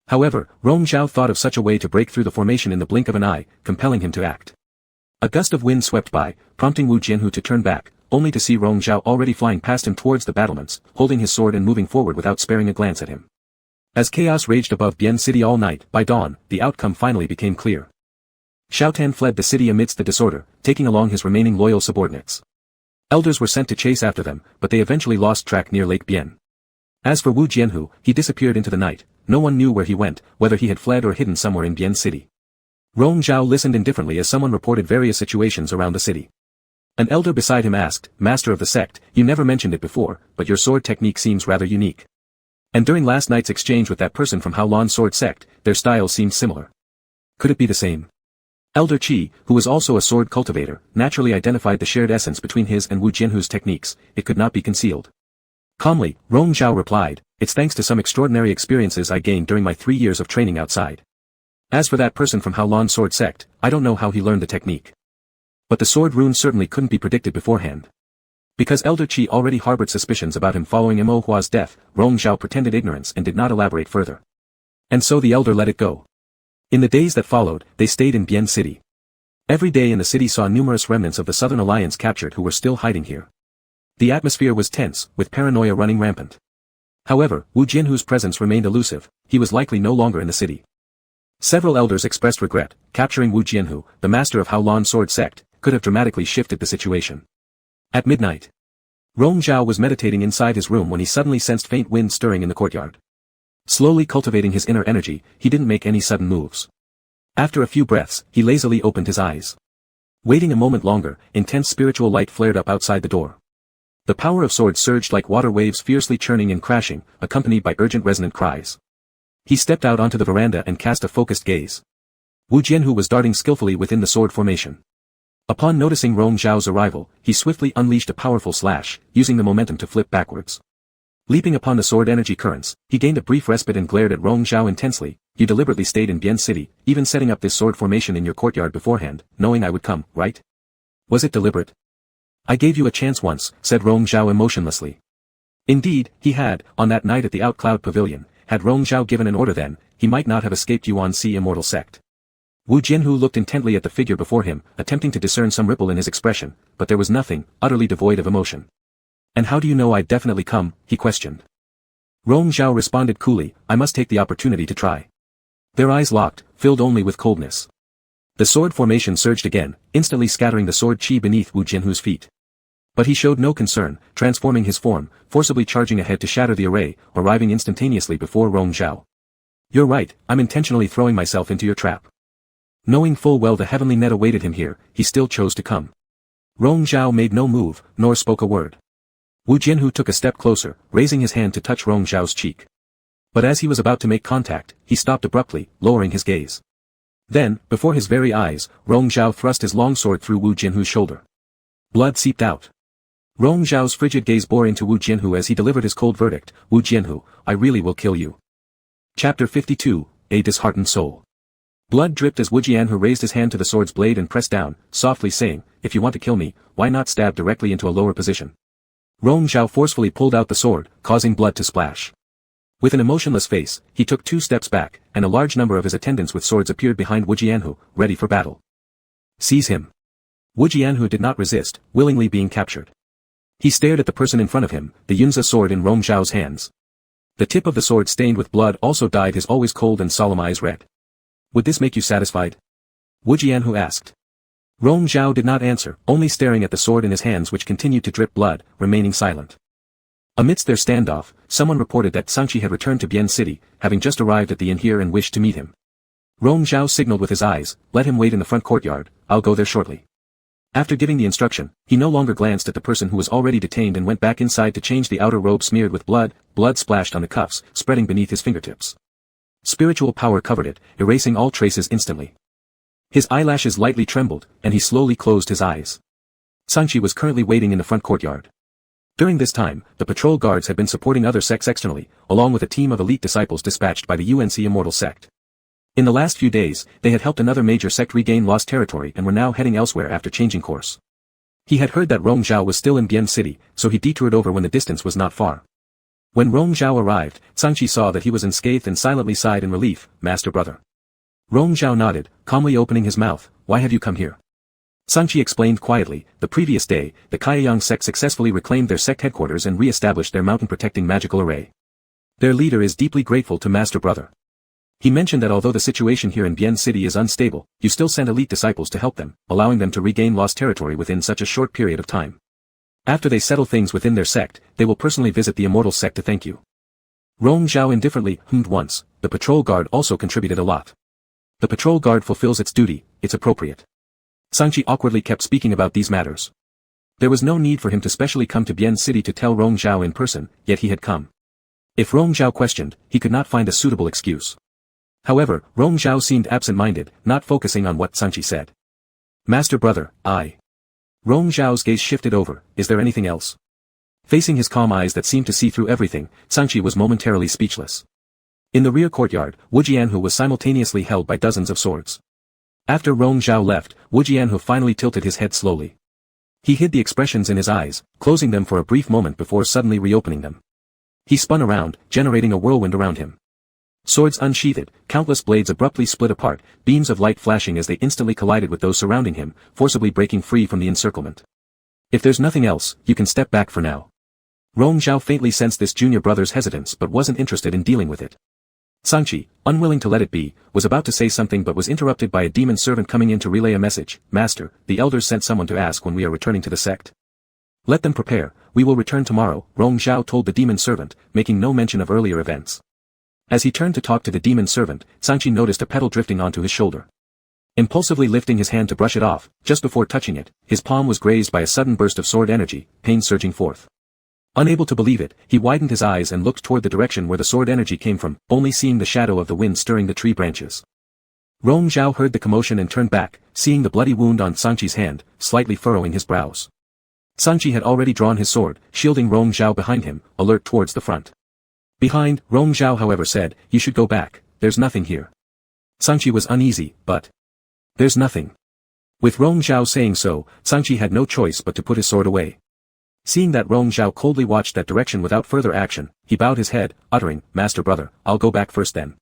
S1: However, Rong Zhao thought of such a way to break through the formation in the blink of an eye, compelling him to act. A gust of wind swept by, prompting Wu Jianhu to turn back, only to see Rong Zhao already flying past him towards the battlements, holding his sword and moving forward without sparing a glance at him. As chaos raged above Bian City all night, by dawn, the outcome finally became clear. Xiaotan fled the city amidst the disorder, taking along his remaining loyal subordinates. Elders were sent to chase after them, but they eventually lost track near Lake Bian. As for Wu Jianhu, he disappeared into the night. No one knew where he went, whether he had fled or hidden somewhere in Bian City. Rong Zhao listened indifferently as someone reported various situations around the city. An elder beside him asked, "Master of the sect, you never mentioned it before, but your sword technique seems rather unique. And during last night's exchange with that person from Haolan sword sect, their styles seemed similar. Could it be the same?" Elder Qi, who was also a sword cultivator, naturally identified the shared essence between his and Wu Jianhu's techniques. It could not be concealed. Calmly, Rong Zhao replied, "It's thanks to some extraordinary experiences I gained during my 3 years of training outside. As for that person from Haolan sword sect, I don't know how he learned the technique. But the sword rune certainly couldn't be predicted beforehand." Because Elder Qi already harbored suspicions about him following Mo Hua's death, Rong Zhao pretended ignorance and did not elaborate further. And so the elder let it go. In the days that followed, they stayed in Bian City. Every day in the city saw numerous remnants of the Southern Alliance captured who were still hiding here. The atmosphere was tense, with paranoia running rampant. However, Wu Jianhu's presence remained elusive. He was likely no longer in the city. Several elders expressed regret. Capturing Wu Jianhu, the master of Haolan sword sect, could have dramatically shifted the situation. At midnight, Rong Zhao was meditating inside his room when he suddenly sensed faint wind stirring in the courtyard. Slowly cultivating his inner energy, he didn't make any sudden moves. After a few breaths, he lazily opened his eyes. Waiting a moment longer, intense spiritual light flared up outside the door. The power of swords surged like water waves fiercely churning and crashing, accompanied by urgent resonant cries. He stepped out onto the veranda and cast a focused gaze. Wu Jianhu was darting skillfully within the sword formation. Upon noticing Rong Zhao's arrival, he swiftly unleashed a powerful slash, using the momentum to flip backwards. Leaping upon the sword energy currents, he gained a brief respite and glared at Rong Zhao intensely. "You deliberately stayed in Bian City, even setting up this sword formation in your courtyard beforehand, knowing I would come, right? Was it deliberate?" "I gave you a chance once," said Rong Zhao emotionlessly. Indeed, he had, on that night at the Outcloud Pavilion. Had Rong Zhao given an order then, he might not have escaped Yuan Si immortal sect. Wu Jianhu looked intently at the figure before him, attempting to discern some ripple in his expression, but there was nothing, utterly devoid of emotion. "And how do you know I'd definitely come?" he questioned. Rong Zhao responded coolly, "I must take the opportunity to try." Their eyes locked, filled only with coldness. The sword formation surged again, instantly scattering the sword chi beneath Wu Jianhu's feet. But he showed no concern, transforming his form, forcibly charging ahead to shatter the array, arriving instantaneously before Rong Zhao. "You're right, I'm intentionally throwing myself into your trap." Knowing full well the heavenly net awaited him here, he still chose to come. Rong Zhao made no move, nor spoke a word. Wu Jianhu took a step closer, raising his hand to touch Rong Zhao's cheek. But as he was about to make contact, he stopped abruptly, lowering his gaze. Then, before his very eyes, Rong Zhao thrust his long sword through Wu Jianhu's shoulder. Blood seeped out. Rong Zhao's frigid gaze bore into Wu Jianhu as he delivered his cold verdict, Wu Jianhu, I really will kill you. Chapter 52, A Disheartened Soul. Blood dripped as Wu Jianhu raised his hand to the sword's blade and pressed down, softly saying, if you want to kill me, why not stab directly into a lower position? Rong Zhao forcefully pulled out the sword, causing blood to splash. With an emotionless face, he took 2 steps back, and a large number of his attendants with swords appeared behind Wu Jianhu, ready for battle. Seize him. Wu Jianhu did not resist, willingly being captured. He stared at the person in front of him, the Yunzi sword in Rong Zhao's hands. The tip of the sword stained with blood also dyed his always cold and solemn eyes red. Would this make you satisfied? Wu Jianhu asked. Rong Zhao did not answer, only staring at the sword in his hands which continued to drip blood, remaining silent. Amidst their standoff, someone reported that Sanchi had returned to Bian City, having just arrived at the inn here and wished to meet him. Rong Zhao signaled with his eyes, let him wait in the front courtyard, I'll go there shortly. After giving the instruction, he no longer glanced at the person who was already detained and went back inside to change the outer robe smeared with blood splashed on the cuffs, spreading beneath his fingertips. Spiritual power covered it, erasing all traces instantly. His eyelashes lightly trembled, and he slowly closed his eyes. Sanchi was currently waiting in the front courtyard. During this time, the patrol guards had been supporting other sects externally, along with a team of elite disciples dispatched by the UNC Immortal sect. In the last few days, they had helped another major sect regain lost territory and were now heading elsewhere after changing course. He had heard that Rong Zhao was still in Bian City, so he detoured over when the distance was not far. When Rong Zhao arrived, Sanchi saw that he was unscathed and silently sighed in relief, Master Brother. Rong Zhao nodded, calmly opening his mouth, why have you come here? Sanchi explained quietly, the previous day, the Kaiyang sect successfully reclaimed their sect headquarters and re-established their mountain-protecting magical array. Their leader is deeply grateful to Master Brother. He mentioned that although the situation here in Bian City is unstable, you still send elite disciples to help them, allowing them to regain lost territory within such a short period of time. After they settle things within their sect, they will personally visit the Immortal sect to thank you. Rong Zhao indifferently hummed once, the patrol guard also contributed a lot. The patrol guard fulfills its duty, it's appropriate. Sanchi awkwardly kept speaking about these matters. There was no need for him to specially come to Bian City to tell Rong Zhao in person, yet he had come. If Rong Zhao questioned, he could not find a suitable excuse. However, Rong Zhao seemed absent-minded, not focusing on what Sanchi said. Master Brother, Rong Zhao's gaze shifted over, is there anything else? Facing his calm eyes that seemed to see through everything, Sanchi was momentarily speechless. In the rear courtyard, Wu Jianhu was simultaneously held by dozens of swords. After Rong Zhao left, Wu Jianhu finally tilted his head slowly. He hid the expressions in his eyes, closing them for a brief moment before suddenly reopening them. He spun around, generating a whirlwind around him. Swords unsheathed, countless blades abruptly split apart, beams of light flashing as they instantly collided with those surrounding him, forcibly breaking free from the encirclement. If there's nothing else, you can step back for now. Rong Zhao faintly sensed this junior brother's hesitance but wasn't interested in dealing with it. Sanchi, unwilling to let it be, was about to say something but was interrupted by a demon servant coming in to relay a message, Master, the elders sent someone to ask when we are returning to the sect. Let them prepare, we will return tomorrow, Rong Zhao told the demon servant, making no mention of earlier events. As he turned to talk to the demon servant, Sanchi noticed a petal drifting onto his shoulder. Impulsively lifting his hand to brush it off, just before touching it, his palm was grazed by a sudden burst of sword energy, pain surging forth. Unable to believe it, he widened his eyes and looked toward the direction where the sword energy came from, only seeing the shadow of the wind stirring the tree branches. Rong Zhao heard the commotion and turned back, seeing the bloody wound on Sanchi's hand, slightly furrowing his brows. Sanchi had already drawn his sword, shielding Rong Zhao behind him, alert towards the front. Behind, Rong Zhao however said, you should go back, there's nothing here. Sanchi was uneasy, but there's nothing. With Rong Zhao saying so, Sanchi had no choice but to put his sword away. Seeing that Rong Zhao coldly watched that direction without further action, he bowed his head, uttering, Master Brother, I'll go back first then.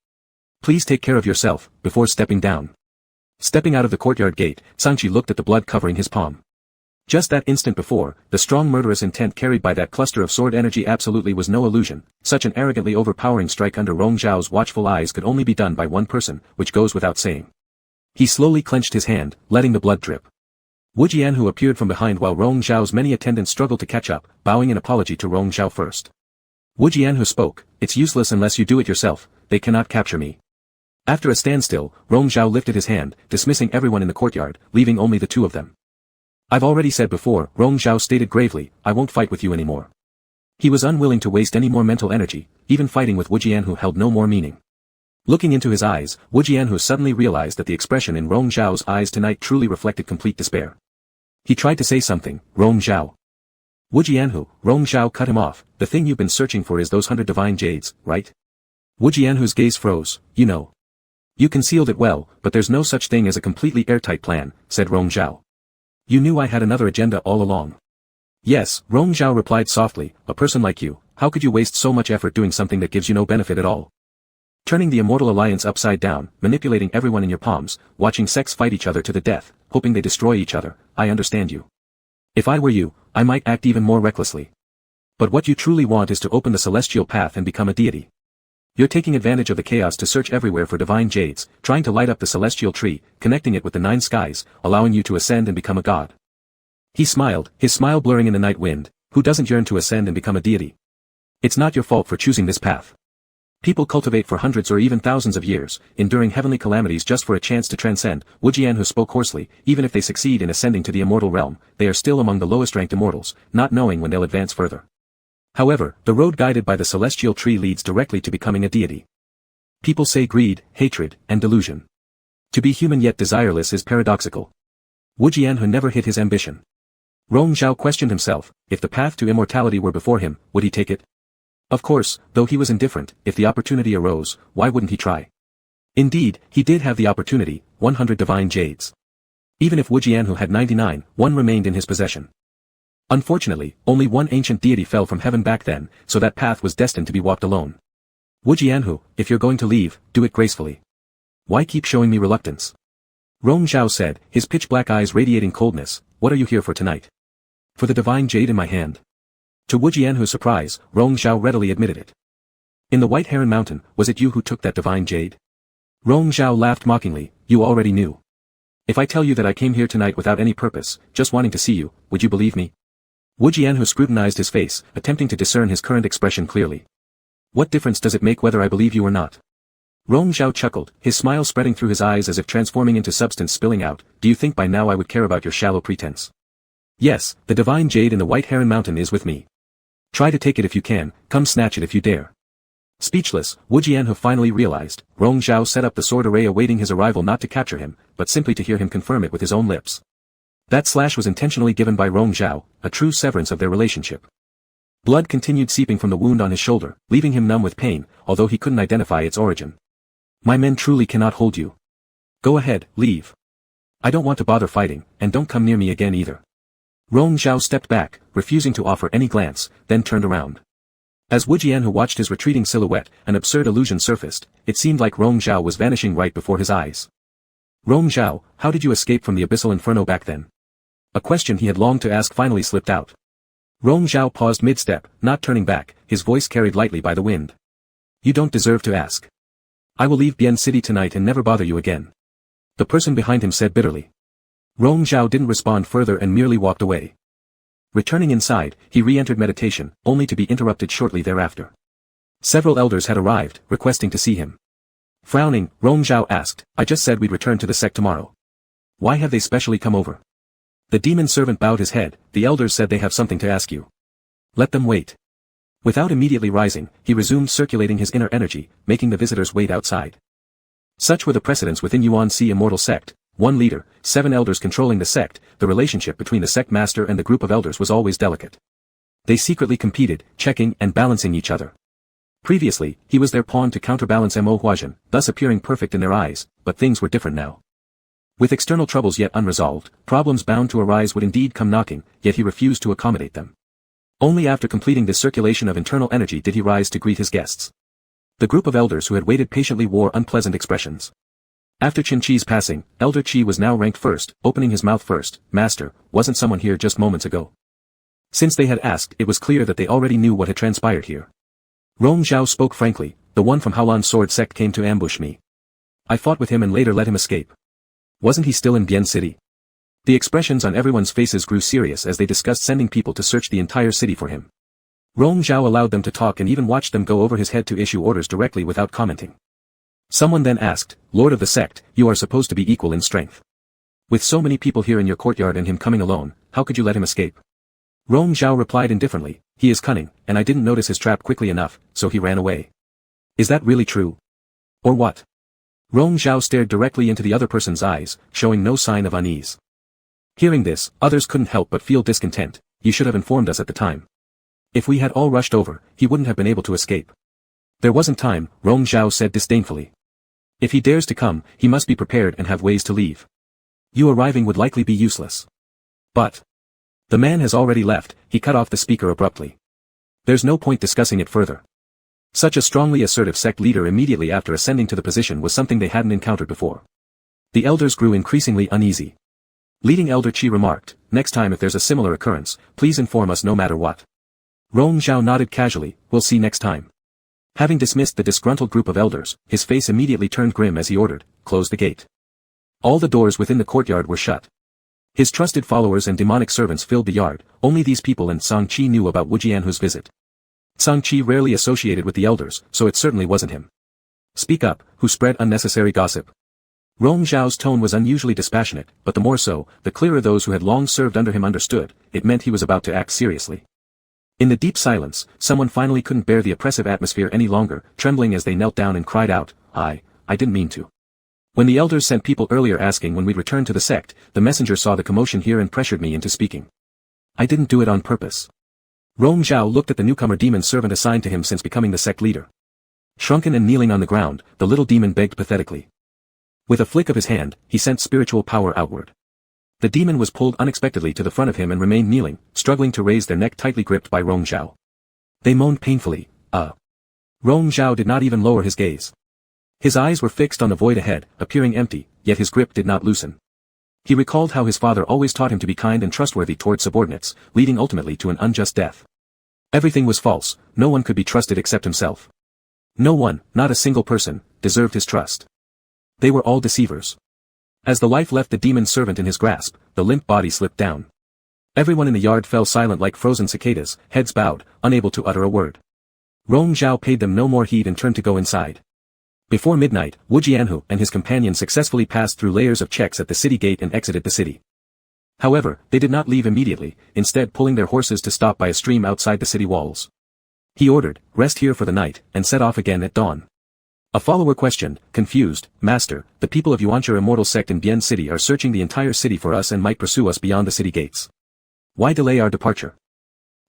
S1: Please take care of yourself, before stepping down. Stepping out of the courtyard gate, Sanchi looked at the blood covering his palm. Just that instant before, the strong murderous intent carried by that cluster of sword energy absolutely was no illusion. Such an arrogantly overpowering strike under Rong Zhao's watchful eyes could only be done by one person, which goes without saying. He slowly clenched his hand, letting the blood drip. Wu Jianhu appeared from behind while Rong Zhao's many attendants struggled to catch up, bowing an apology to Rong Zhao first. Wu Jianhu spoke, it's useless unless you do it yourself, they cannot capture me. After a standstill, Rong Zhao lifted his hand, dismissing everyone in the courtyard, leaving only the two of them. I've already said before, Rong Zhao stated gravely, I won't fight with you anymore. He was unwilling to waste any more mental energy, even fighting with Wu Jianhu held no more meaning. Looking into his eyes, Wu Jianhu suddenly realized that the expression in Rong Zhao's eyes tonight truly reflected complete despair. He tried to say something, Rong Zhao. Wu Jianhu, Rong Zhao cut him off, the thing you've been searching for is those 100 divine jades, right? Wu Jianhu's gaze froze, you know. You concealed it well, but there's no such thing as a completely airtight plan, said Rong Zhao. You knew I had another agenda all along. Yes, Rong Zhao replied softly, a person like you, how could you waste so much effort doing something that gives you no benefit at all? Turning the immortal alliance upside down, manipulating everyone in your palms, watching sects fight each other to the death, hoping they destroy each other, I understand you. If I were you, I might act even more recklessly. But what you truly want is to open the celestial path and become a deity. You're taking advantage of the chaos to search everywhere for divine jades, trying to light up the celestial tree, connecting it with the 9 skies, allowing you to ascend and become a god. He smiled, his smile blurring in the night wind. Who doesn't yearn to ascend and become a deity? It's not your fault for choosing this path. People cultivate for hundreds or even thousands of years, enduring heavenly calamities just for a chance to transcend. Wu Jianhu spoke hoarsely, even if they succeed in ascending to the immortal realm, they are still among the lowest-ranked immortals, not knowing when they'll advance further. However, the road guided by the celestial tree leads directly to becoming a deity. People say greed, hatred, and delusion. To be human yet desireless is paradoxical. Wu Jianhu never hit his ambition. Rong Zhao questioned himself, if the path to immortality were before him, would he take it? Of course, though he was indifferent, if the opportunity arose, why wouldn't he try? Indeed, he did have the opportunity, 100 divine jades. Even if Wu Jianhu had 99, one remained in his possession. Unfortunately, only one ancient deity fell from heaven back then, so that path was destined to be walked alone. Wu Jianhu, if you're going to leave, do it gracefully. Why keep showing me reluctance? Rong Zhao said, his pitch-black eyes radiating coldness, what are you here for tonight? For the divine jade in my hand. To Wu Jianhu's surprise, Rong Zhao readily admitted it. In the White Heron Mountain, was it you who took that divine jade? Rong Zhao laughed mockingly, you already knew. If I tell you that I came here tonight without any purpose, just wanting to see you, would you believe me? Wu Jianhu scrutinized his face, attempting to discern his current expression clearly. What difference does it make whether I believe you or not? Rong Zhao chuckled, his smile spreading through his eyes as if transforming into substance spilling out, do you think by now I would care about your shallow pretense? Yes, the divine jade in the White Heron Mountain is with me. Try to take it if you can, come snatch it if you dare. Speechless, Wu Jianhu finally realized, Rong Zhao set up the sword array awaiting his arrival not to capture him, but simply to hear him confirm it with his own lips. That slash was intentionally given by Rong Zhao, a true severance of their relationship. Blood continued seeping from the wound on his shoulder, leaving him numb with pain, although he couldn't identify its origin. My men truly cannot hold you. Go ahead, leave. I don't want to bother fighting, and don't come near me again either. Rong Zhao stepped back, refusing to offer any glance, then turned around. As Wu Jianhu watched his retreating silhouette, an absurd illusion surfaced, it seemed like Rong Zhao was vanishing right before his eyes. Rong Zhao, how did you escape from the abyssal inferno back then? A question he had longed to ask finally slipped out. Rong Zhao paused mid-step, not turning back, his voice carried lightly by the wind. You don't deserve to ask. I will leave Bian City tonight and never bother you again. The person behind him said bitterly. Rong Zhao didn't respond further and merely walked away. Returning inside, he re-entered meditation, only to be interrupted shortly thereafter. Several elders had arrived, requesting to see him. Frowning, Rong Zhao asked, I just said we'd return to the sect tomorrow. Why have they specially come over? The demon servant bowed his head, the elders said they have something to ask you. Let them wait. Without immediately rising, he resumed circulating his inner energy, making the visitors wait outside. Such were the precedents within Yuan-Si Immortal Sect, 1 leader, 7 elders controlling the sect, the relationship between the sect master and the group of elders was always delicate. They secretly competed, checking and balancing each other. Previously, he was their pawn to counterbalance Mo Huajin, thus appearing perfect in their eyes, but things were different now. With external troubles yet unresolved, problems bound to arise would indeed come knocking, yet he refused to accommodate them. Only after completing this circulation of internal energy did he rise to greet his guests. The group of elders who had waited patiently wore unpleasant expressions. After Qin Chi's passing, Elder Qi was now ranked first, opening his mouth first, Master, wasn't someone here just moments ago? Since they had asked, it was clear that they already knew what had transpired here. Rong Zhao spoke frankly, the one from Haolan Sword Sect came to ambush me. I fought with him and later let him escape. Wasn't he still in Bian City? The expressions on everyone's faces grew serious as they discussed sending people to search the entire city for him. Rong Zhao allowed them to talk and even watched them go over his head to issue orders directly without commenting. Someone then asked, Lord of the sect, you are supposed to be equal in strength. With so many people here in your courtyard and him coming alone, how could you let him escape? Rong Zhao replied indifferently, he is cunning, and I didn't notice his trap quickly enough, so he ran away. Is that really true? Or what? Rong Zhao stared directly into the other person's eyes, showing no sign of unease. Hearing this, others couldn't help but feel discontent, you should have informed us at the time. If we had all rushed over, he wouldn't have been able to escape. There wasn't time, Rong Zhao said disdainfully. If he dares to come, he must be prepared and have ways to leave. You arriving would likely be useless. But the man has already left, he cut off the speaker abruptly. There's no point discussing it further. Such a strongly assertive sect leader immediately after ascending to the position was something they hadn't encountered before. The elders grew increasingly uneasy. Leading Elder Qi remarked, next time if there's a similar occurrence, please inform us no matter what. Rong Zhao nodded casually, we'll see next time. Having dismissed the disgruntled group of elders, his face immediately turned grim as he ordered, close the gate. All the doors within the courtyard were shut. His trusted followers and demonic servants filled the yard, only these people and Song Qi knew about Wu Jianhu's visit. Song Qi rarely associated with the elders, so it certainly wasn't him. Speak up, who spread unnecessary gossip. Rong Zhao's tone was unusually dispassionate, but the more so, the clearer those who had long served under him understood, it meant he was about to act seriously. In the deep silence, someone finally couldn't bear the oppressive atmosphere any longer, trembling as they knelt down and cried out, I didn't mean to. When the elders sent people earlier asking when we'd return to the sect, the messenger saw the commotion here and pressured me into speaking. I didn't do it on purpose. Rong Zhao looked at the newcomer demon servant assigned to him since becoming the sect leader. Shrunken and kneeling on the ground, the little demon begged pathetically. With a flick of his hand, he sent spiritual power outward. The demon was pulled unexpectedly to the front of him and remained kneeling, struggling to raise their neck tightly gripped by Rong Zhao. They moaned painfully, Rong Zhao did not even lower his gaze. His eyes were fixed on the void ahead, appearing empty, yet his grip did not loosen. He recalled how his father always taught him to be kind and trustworthy toward subordinates, leading ultimately to an unjust death. Everything was false, no one could be trusted except himself. No one, not a single person, deserved his trust. They were all deceivers. As the life left the demon servant in his grasp, the limp body slipped down. Everyone in the yard fell silent like frozen cicadas, heads bowed, unable to utter a word. Rong Zhao paid them no more heed and turned to go inside. Before midnight, Wu Jianhu and his companion successfully passed through layers of checks at the city gate and exited the city. However, they did not leave immediately, instead pulling their horses to stop by a stream outside the city walls. He ordered, rest here for the night, and set off again at dawn. A follower questioned, confused, Master, the people of Yuanxia immortal sect in Bian City are searching the entire city for us and might pursue us beyond the city gates. Why delay our departure?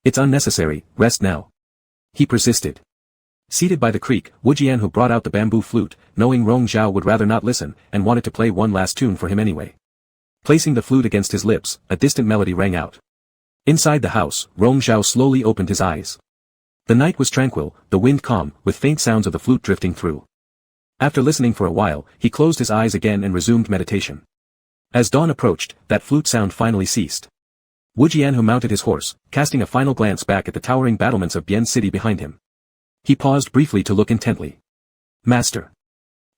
S1: It's unnecessary, rest now. He persisted. Seated by the creek, Wu Jianhu brought out the bamboo flute, knowing Rong Zhao would rather not listen, and wanted to play one last tune for him anyway. Placing the flute against his lips, a distant melody rang out. Inside the house, Rong Zhao slowly opened his eyes. The night was tranquil, the wind calm, with faint sounds of the flute drifting through. After listening for a while, he closed his eyes again and resumed meditation. As dawn approached, that flute sound finally ceased. Wu Jianhu mounted his horse, casting a final glance back at the towering battlements of Bian City behind him. He paused briefly to look intently. Master.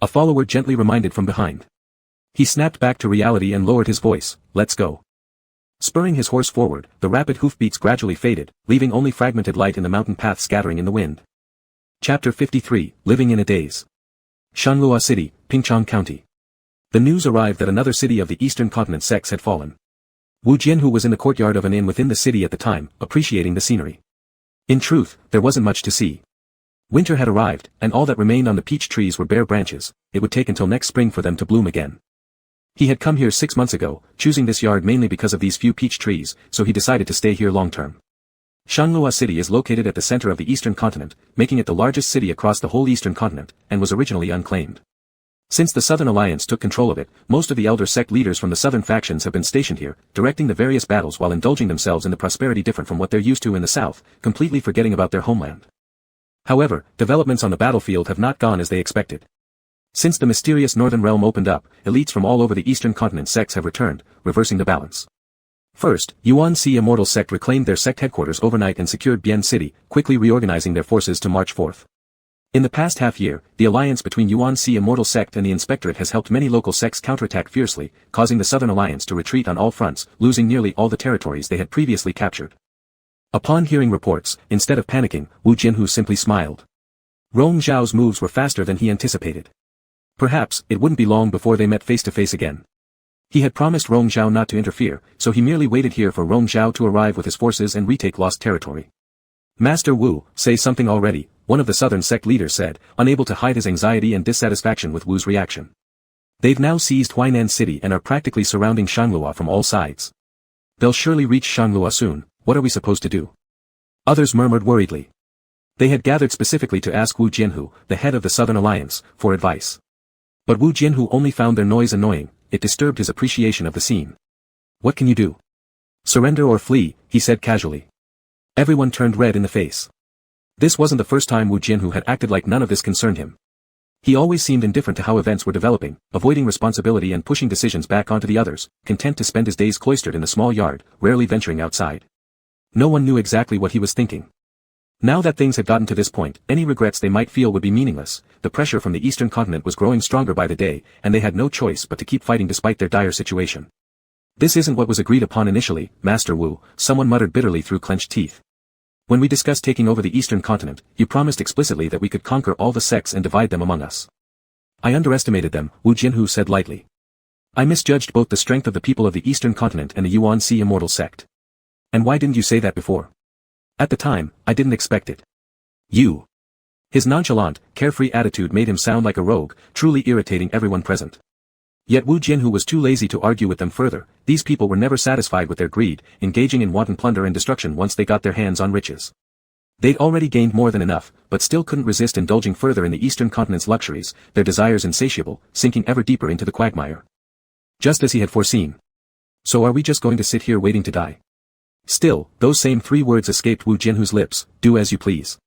S1: A follower gently reminded from behind. He snapped back to reality and lowered his voice, let's go. Spurring his horse forward, the rapid hoofbeats gradually faded, leaving only fragmented light in the mountain path scattering in the wind. Chapter 53, Living in a Daze. Shanlua City, Pingchong County. The news arrived that another city of the eastern continent sects had fallen. Wu Jianhu was in the courtyard of an inn within the city at the time, appreciating the scenery. In truth, there wasn't much to see. Winter had arrived, and all that remained on the peach trees were bare branches. It would take until next spring for them to bloom again. He had come here 6 months ago, choosing this yard mainly because of these few peach trees, so he decided to stay here long-term. Shanlua City is located at the center of the eastern continent, making it the largest city across the whole eastern continent, and was originally unclaimed. Since the Southern Alliance took control of it, most of the elder sect leaders from the southern factions have been stationed here, directing the various battles while indulging themselves in the prosperity different from what they're used to in the south, completely forgetting about their homeland. However, developments on the battlefield have not gone as they expected. Since the mysterious northern realm opened up, elites from all over the eastern continent sects have returned, reversing the balance. First, Yuanxia immortal sect reclaimed their sect headquarters overnight and secured Bian City, quickly reorganizing their forces to march forth. In the past half-year, the alliance between Yuanxia immortal sect and the Inspectorate has helped many local sects counterattack fiercely, causing the Southern Alliance to retreat on all fronts, losing nearly all the territories they had previously captured. Upon hearing reports, instead of panicking, Wu Jianhu simply smiled. Rong Zhao's moves were faster than he anticipated. Perhaps, it wouldn't be long before they met face-to-face again. He had promised Rong Zhao not to interfere, so he merely waited here for Rong Zhao to arrive with his forces and retake lost territory. Master Wu, say something already, one of the southern sect leaders said, unable to hide his anxiety and dissatisfaction with Wu's reaction. They've now seized Huainan City and are practically surrounding Shanlua from all sides. They'll surely reach Shanlua soon, What are we supposed to do? Others murmured worriedly. They had gathered specifically to ask Wu Jianhu, the head of the Southern Alliance, for advice. But Wu Jianhu only found their noise annoying, it disturbed his appreciation of the scene. What can you do? Surrender or flee, he said casually. Everyone turned red in the face. This wasn't the first time Wu Jianhu had acted like none of this concerned him. He always seemed indifferent to how events were developing, avoiding responsibility and pushing decisions back onto the others, content to spend his days cloistered in the small yard, rarely venturing outside. No one knew exactly what he was thinking. Now that things had gotten to this point, any regrets they might feel would be meaningless. The pressure from the eastern continent was growing stronger by the day, and they had no choice but to keep fighting despite their dire situation. This isn't what was agreed upon initially, Master Wu, someone muttered bitterly through clenched teeth. When we discussed taking over the eastern continent, you promised explicitly that we could conquer all the sects and divide them among us. I underestimated them, Wu Jianhu said lightly. I misjudged both the strength of the people of the eastern continent and the Yuan Sea immortal sect. And why didn't you say that before? At the time, I didn't expect it. You. His nonchalant, carefree attitude made him sound like a rogue, truly irritating everyone present. Yet Wu Jianhu was too lazy to argue with them further. These people were never satisfied with their greed, engaging in wanton plunder and destruction once they got their hands on riches. They'd already gained more than enough, but still couldn't resist indulging further in the eastern continent's luxuries, their desires insatiable, sinking ever deeper into the quagmire. Just as he had foreseen. So are we just going to sit here waiting to die? Still, those same 3 words escaped Wu Jianhu's lips, do as you please.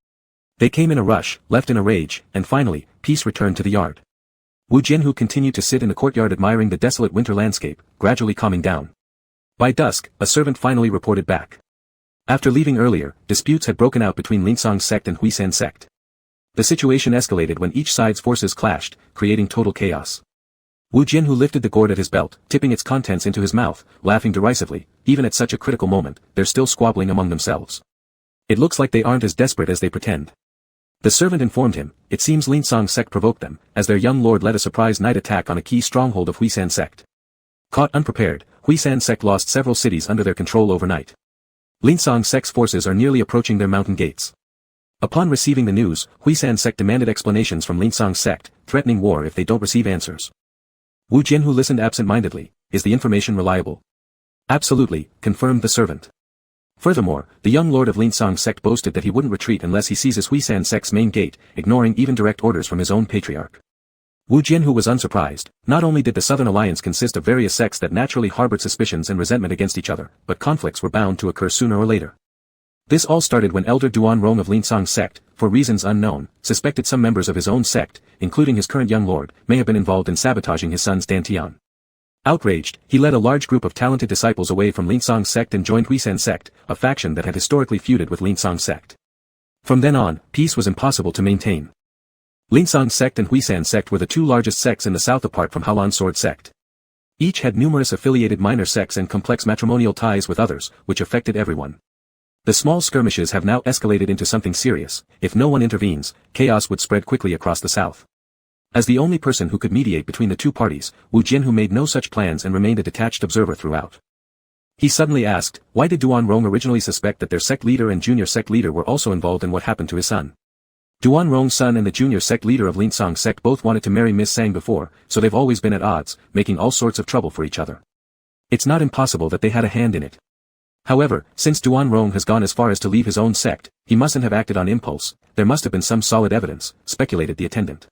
S1: They came in a rush, left in a rage, and finally, peace returned to the yard. Wu Jianhu continued to sit in the courtyard admiring the desolate winter landscape, gradually calming down. By dusk, a servant finally reported back. After leaving earlier, disputes had broken out between Linsong's sect and Huisan sect. The situation escalated when each side's forces clashed, creating total chaos. Wu Jianhu lifted the gourd at his belt, tipping its contents into his mouth, laughing derisively. Even at such a critical moment, they're still squabbling among themselves. It looks like they aren't as desperate as they pretend. The servant informed him, it seems Linsong's sect provoked them, as their young lord led a surprise night attack on a key stronghold of Huisan sect. Caught unprepared, Huisan sect lost several cities under their control overnight. Linsong sect's forces are nearly approaching their mountain gates. Upon receiving the news, Huisan sect demanded explanations from Linsong sect, threatening war if they don't receive answers. Wu Jianhu listened absent-mindedly. Is the information reliable? Absolutely, confirmed the servant. Furthermore, the young lord of Linsong sect boasted that he wouldn't retreat unless he seizes Huisan sect's main gate, ignoring even direct orders from his own patriarch. Wu Jianhu was unsurprised. Not only did the Southern Alliance consist of various sects that naturally harbored suspicions and resentment against each other, but conflicts were bound to occur sooner or later. This all started when Elder Duan Rong of Linsong sect, for reasons unknown, suspected some members of his own sect, including his current young lord, may have been involved in sabotaging his son's Dantian. Outraged, he led a large group of talented disciples away from Linsong sect and joined Huisan sect, a faction that had historically feuded with Linsong sect. From then on, peace was impossible to maintain. Linsong sect and Huisan sect were the 2 largest sects in the south apart from Halan Sword sect. Each had numerous affiliated minor sects and complex matrimonial ties with others, which affected everyone. The small skirmishes have now escalated into something serious. If no one intervenes, chaos would spread quickly across the south. As the only person who could mediate between the 2 parties, Wu Jianhu made no such plans and remained a detached observer throughout. He suddenly asked, why did Duan Rong originally suspect that their sect leader and junior sect leader were also involved in what happened to his son? Duan Rong's son and the junior sect leader of Linsong sect both wanted to marry Miss Sang before, so they've always been at odds, making all sorts of trouble for each other. It's not impossible that they had a hand in it. However, since Duan Rong has gone as far as to leave his own sect, he mustn't have acted on impulse. There must have been some solid evidence, speculated the attendant.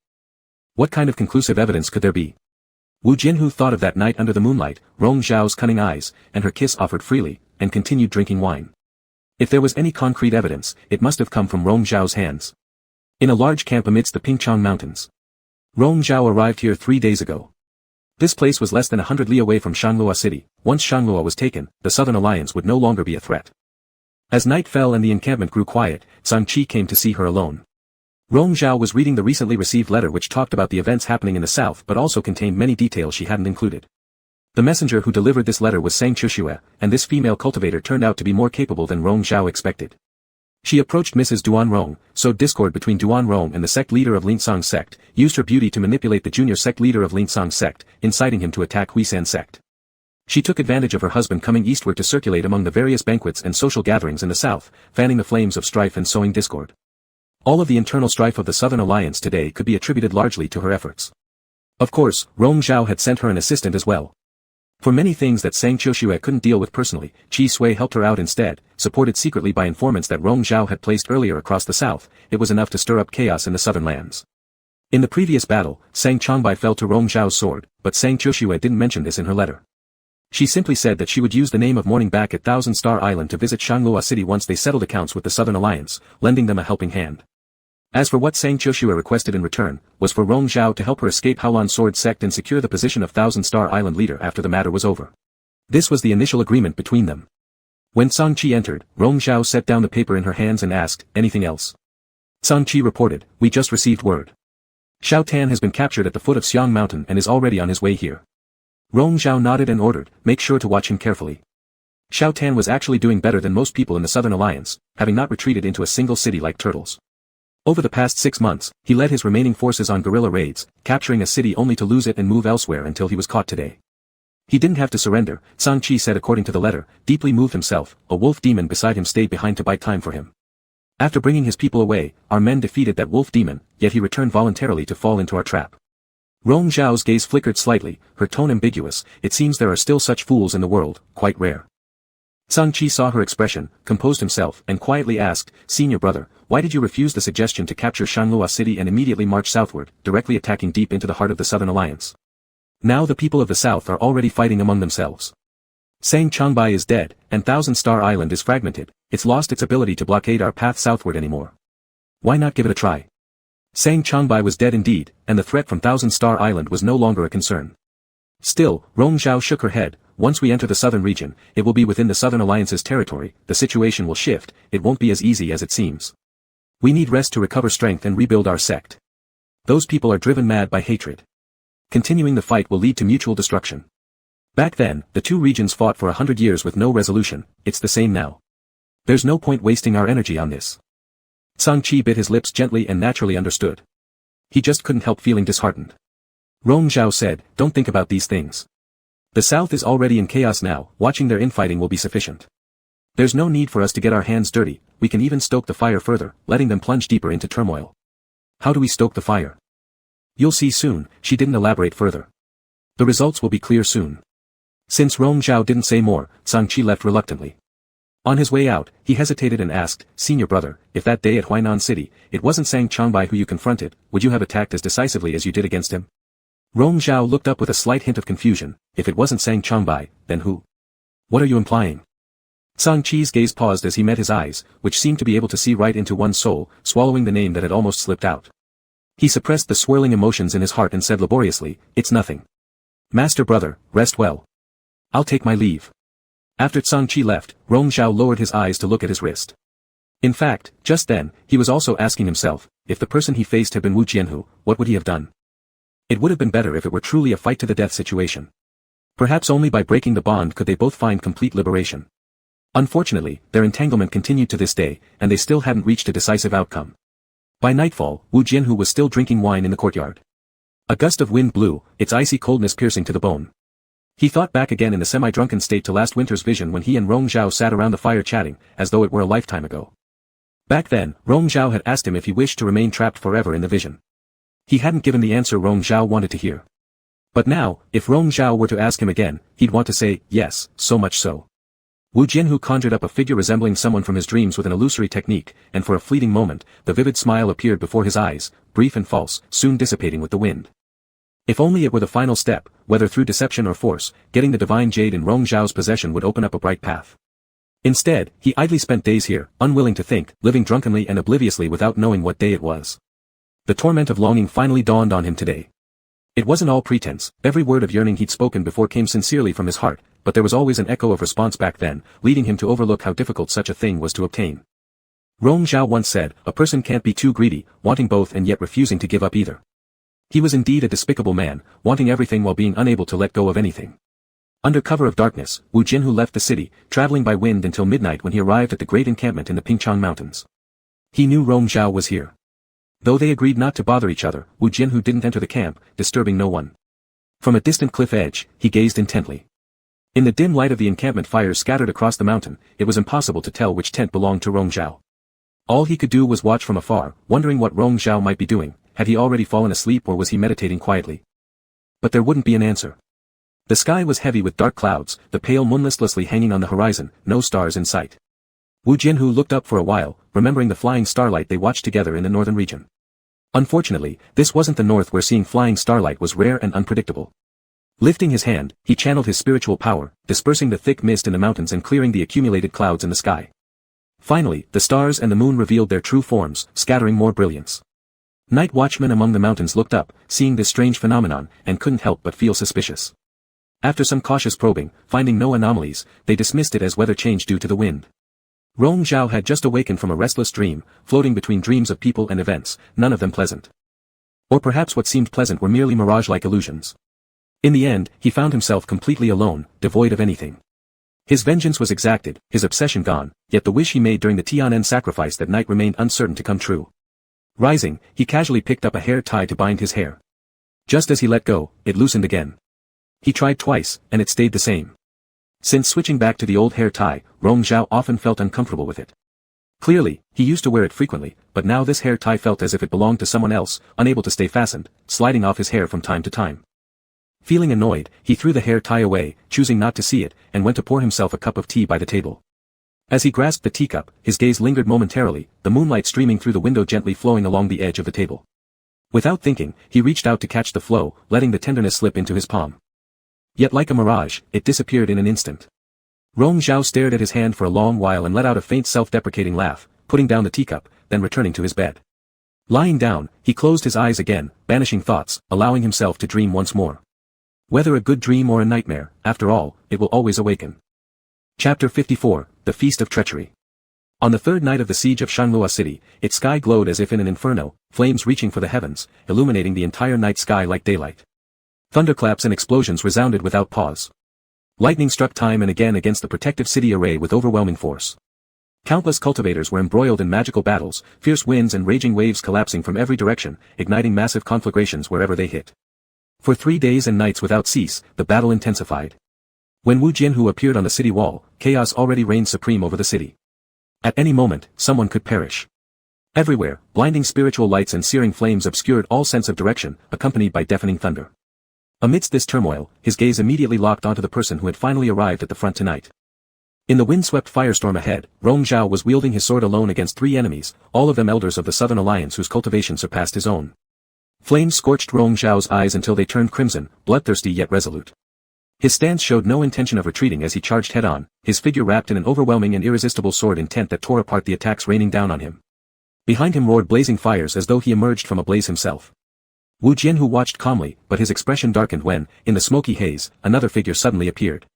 S1: What kind of conclusive evidence could there be? Wu Jianhu thought of that night under the moonlight, Rong Zhao's cunning eyes, and her kiss offered freely, and continued drinking wine. If there was any concrete evidence, it must have come from Rong Zhao's hands. In a large camp amidst the Pingchang Mountains. Rong Zhao arrived here 3 days ago. This place was less than 100 li away from Shanglua city. Once Shanglua was taken, the Southern Alliance would no longer be a threat. As night fell and the encampment grew quiet, Zhang Qi came to see her alone. Rong Zhao was reading the recently received letter which talked about the events happening in the south but also contained many details she hadn't included. The messenger who delivered this letter was Sang Chuxue, and this female cultivator turned out to be more capable than Rong Zhao expected. She approached Mrs. Duan Rong, sowed discord between Duan Rong and the sect leader of Linsong sect, used her beauty to manipulate the junior sect leader of Linsong sect, inciting him to attack Huisan sect. She took advantage of her husband coming eastward to circulate among the various banquets and social gatherings in the south, fanning the flames of strife and sowing discord. All of the internal strife of the Southern Alliance today could be attributed largely to her efforts. Of course, Rong Zhao had sent her an assistant as well. For many things that Sang Qiushue couldn't deal with personally, Qi Sui helped her out instead, supported secretly by informants that Rong Zhao had placed earlier across the south. It was enough to stir up chaos in the southern lands. In the previous battle, Sang Chongbai fell to Rong Zhao's sword, but Sang Qiushue didn't mention this in her letter. She simply said that she would use the name of mourning back at Thousand Star Island to visit Shanglua City once they settled accounts with the Southern Alliance, lending them a helping hand. As for what Sang Qiushue requested in return, was for Rong Zhao to help her escape Haolan Sword Sect and secure the position of Thousand Star Island leader after the matter was over. This was the initial agreement between them. When Sang Qi entered, Rong Zhao set down the paper in her hands and asked, "Anything else?" Sang Qi reported, "We just received word. Xiao Tan has been captured at the foot of Xiang Mountain and is already on his way here." Rong Zhao nodded and ordered, "Make sure to watch him carefully." Xiao Tan was actually doing better than most people in the Southern Alliance, having not retreated into a single city like turtles. Over the past 6 months, he led his remaining forces on guerrilla raids, capturing a city only to lose it and move elsewhere until he was caught today. He didn't have to surrender, Sang Qi said according to the letter, deeply moved himself. A wolf demon beside him stayed behind to bite time for him. After bringing his people away, our men defeated that wolf demon, yet he returned voluntarily to fall into our trap. Rong Zhao's gaze flickered slightly, her tone ambiguous. It seems there are still such fools in the world, quite rare. Sang Qi saw her expression, composed himself, and quietly asked, "Senior brother, why did you refuse the suggestion to capture Shanglua City and immediately march southward, directly attacking deep into the heart of the Southern Alliance? Now the people of the south are already fighting among themselves. Sang Chongbai is dead, and Thousand Star Island is fragmented. It's lost its ability to blockade our path southward anymore. Why not give it a try?" Sang Chongbai was dead indeed, and the threat from Thousand Star Island was no longer a concern. Still, Rong Zhao shook her head. "Once we enter the southern region, it will be within the Southern Alliance's territory, the situation will shift, it won't be as easy as it seems. We need rest to recover strength and rebuild our sect. Those people are driven mad by hatred. Continuing the fight will lead to mutual destruction. Back then, the two regions fought for 100 years with no resolution. It's the same now. There's no point wasting our energy on this." Sang Qi bit his lips gently and naturally understood. He just couldn't help feeling disheartened. Rong Zhao said, "Don't think about these things. The south is already in chaos now, watching their infighting will be sufficient. There's no need for us to get our hands dirty, we can even stoke the fire further, letting them plunge deeper into turmoil." "How do we stoke the fire?" "You'll see soon," she didn't elaborate further. "The results will be clear soon." Since Rong Zhao didn't say more, Sang Qi left reluctantly. On his way out, he hesitated and asked, "Senior brother, if that day at Huainan City, it wasn't Sang Chongbai who you confronted, would you have attacked as decisively as you did against him?" Rong Zhao looked up with a slight hint of confusion. "If it wasn't Sang Chongbai, then who? What are you implying?" Sang Qi's gaze paused as he met his eyes, which seemed to be able to see right into one's soul, swallowing the name that had almost slipped out. He suppressed the swirling emotions in his heart and said laboriously, "It's nothing. Master brother, rest well. I'll take my leave." After Sang Qi left, Rong Zhao lowered his eyes to look at his wrist. In fact, just then, he was also asking himself, if the person he faced had been Wu Jianhu, what would he have done? It would have been better if it were truly a fight-to-the-death situation. Perhaps only by breaking the bond could they both find complete liberation. Unfortunately, their entanglement continued to this day, and they still hadn't reached a decisive outcome. By nightfall, Wu Jianhu was still drinking wine in the courtyard. A gust of wind blew, its icy coldness piercing to the bone. He thought back again in a semi-drunken state to last winter's vision when he and Rong Zhao sat around the fire chatting, as though it were a lifetime ago. Back then, Rong Zhao had asked him if he wished to remain trapped forever in the vision. He hadn't given the answer Rong Zhao wanted to hear. But now, if Rong Zhao were to ask him again, he'd want to say, yes, so much so. Wu Jianhu conjured up a figure resembling someone from his dreams with an illusory technique, and for a fleeting moment, the vivid smile appeared before his eyes, brief and false, soon dissipating with the wind. If only it were the final step, whether through deception or force, getting the divine jade in Rong Zhao's possession would open up a bright path. Instead, he idly spent days here, unwilling to think, living drunkenly and obliviously without knowing what day it was. The torment of longing finally dawned on him today. It wasn't all pretense, every word of yearning he'd spoken before came sincerely from his heart, but there was always an echo of response back then, leading him to overlook how difficult such a thing was to obtain. Rong Zhao once said, a person can't be too greedy, wanting both and yet refusing to give up either. He was indeed a despicable man, wanting everything while being unable to let go of anything. Under cover of darkness, Wu Jianhu left the city, traveling by wind until midnight when he arrived at the great encampment in the Pingchang Mountains. He knew Rong Zhao was here. Though they agreed not to bother each other, Wu Jianhu didn't enter the camp, disturbing no one. From a distant cliff edge, he gazed intently. In the dim light of the encampment fires scattered across the mountain, it was impossible to tell which tent belonged to Rong Zhao. All he could do was watch from afar, wondering what Rong Zhao might be doing. Had he already fallen asleep or was he meditating quietly? But there wouldn't be an answer. The sky was heavy with dark clouds, the pale moon listlessly hanging on the horizon, no stars in sight. Wu Jianhu looked up for a while, remembering the flying starlight they watched together in the northern region. Unfortunately, this wasn't the north where seeing flying starlight was rare and unpredictable. Lifting his hand, he channeled his spiritual power, dispersing the thick mist in the mountains and clearing the accumulated clouds in the sky. Finally, the stars and the moon revealed their true forms, scattering more brilliance. Night watchmen among the mountains looked up, seeing this strange phenomenon, and couldn't help but feel suspicious. After some cautious probing, finding no anomalies, they dismissed it as weather change due to the wind. Rong Zhao had just awakened from a restless dream, floating between dreams of people and events, none of them pleasant. Or perhaps what seemed pleasant were merely mirage-like illusions. In the end, he found himself completely alone, devoid of anything. His vengeance was exacted, his obsession gone, yet the wish he made during the Tianen sacrifice that night remained uncertain to come true. Rising, he casually picked up a hair tie to bind his hair. Just as he let go, it loosened again. He tried twice, and it stayed the same. Since switching back to the old hair tie, Rong Zhao often felt uncomfortable with it. Clearly, he used to wear it frequently, but now this hair tie felt as if it belonged to someone else, unable to stay fastened, sliding off his hair from time to time. Feeling annoyed, he threw the hair tie away, choosing not to see it, and went to pour himself a cup of tea by the table. As he grasped the teacup, his gaze lingered momentarily, the moonlight streaming through the window gently flowing along the edge of the table. Without thinking, he reached out to catch the flow, letting the tenderness slip into his palm. Yet like a mirage, it disappeared in an instant. Rong Zhao stared at his hand for a long while and let out a faint self-deprecating laugh, putting down the teacup, then returning to his bed. Lying down, he closed his eyes again, banishing thoughts, allowing himself to dream once more. Whether a good dream or a nightmare, after all, it will always awaken. Chapter 54, The Feast of Treachery. On the third night of the siege of Shanghua City, its sky glowed as if in an inferno, flames reaching for the heavens, illuminating the entire night sky like daylight. Thunderclaps and explosions resounded without pause. Lightning struck time and again against the protective city array with overwhelming force. Countless cultivators were embroiled in magical battles, fierce winds and raging waves collapsing from every direction, igniting massive conflagrations wherever they hit. For 3 days and nights without cease, the battle intensified. When Wu Jianhu appeared on the city wall, chaos already reigned supreme over the city. At any moment, someone could perish. Everywhere, blinding spiritual lights and searing flames obscured all sense of direction, accompanied by deafening thunder. Amidst this turmoil, his gaze immediately locked onto the person who had finally arrived at the front tonight. In the windswept firestorm ahead, Rong Zhao was wielding his sword alone against 3 enemies, all of them elders of the Southern Alliance whose cultivation surpassed his own. Flames scorched Rong Zhao's eyes until they turned crimson, bloodthirsty yet resolute. His stance showed no intention of retreating as he charged head-on, his figure wrapped in an overwhelming and irresistible sword intent that tore apart the attacks raining down on him. Behind him roared blazing fires as though he emerged from a blaze himself. Wu Jianhu watched calmly, but his expression darkened when, in the smoky haze, another figure suddenly appeared.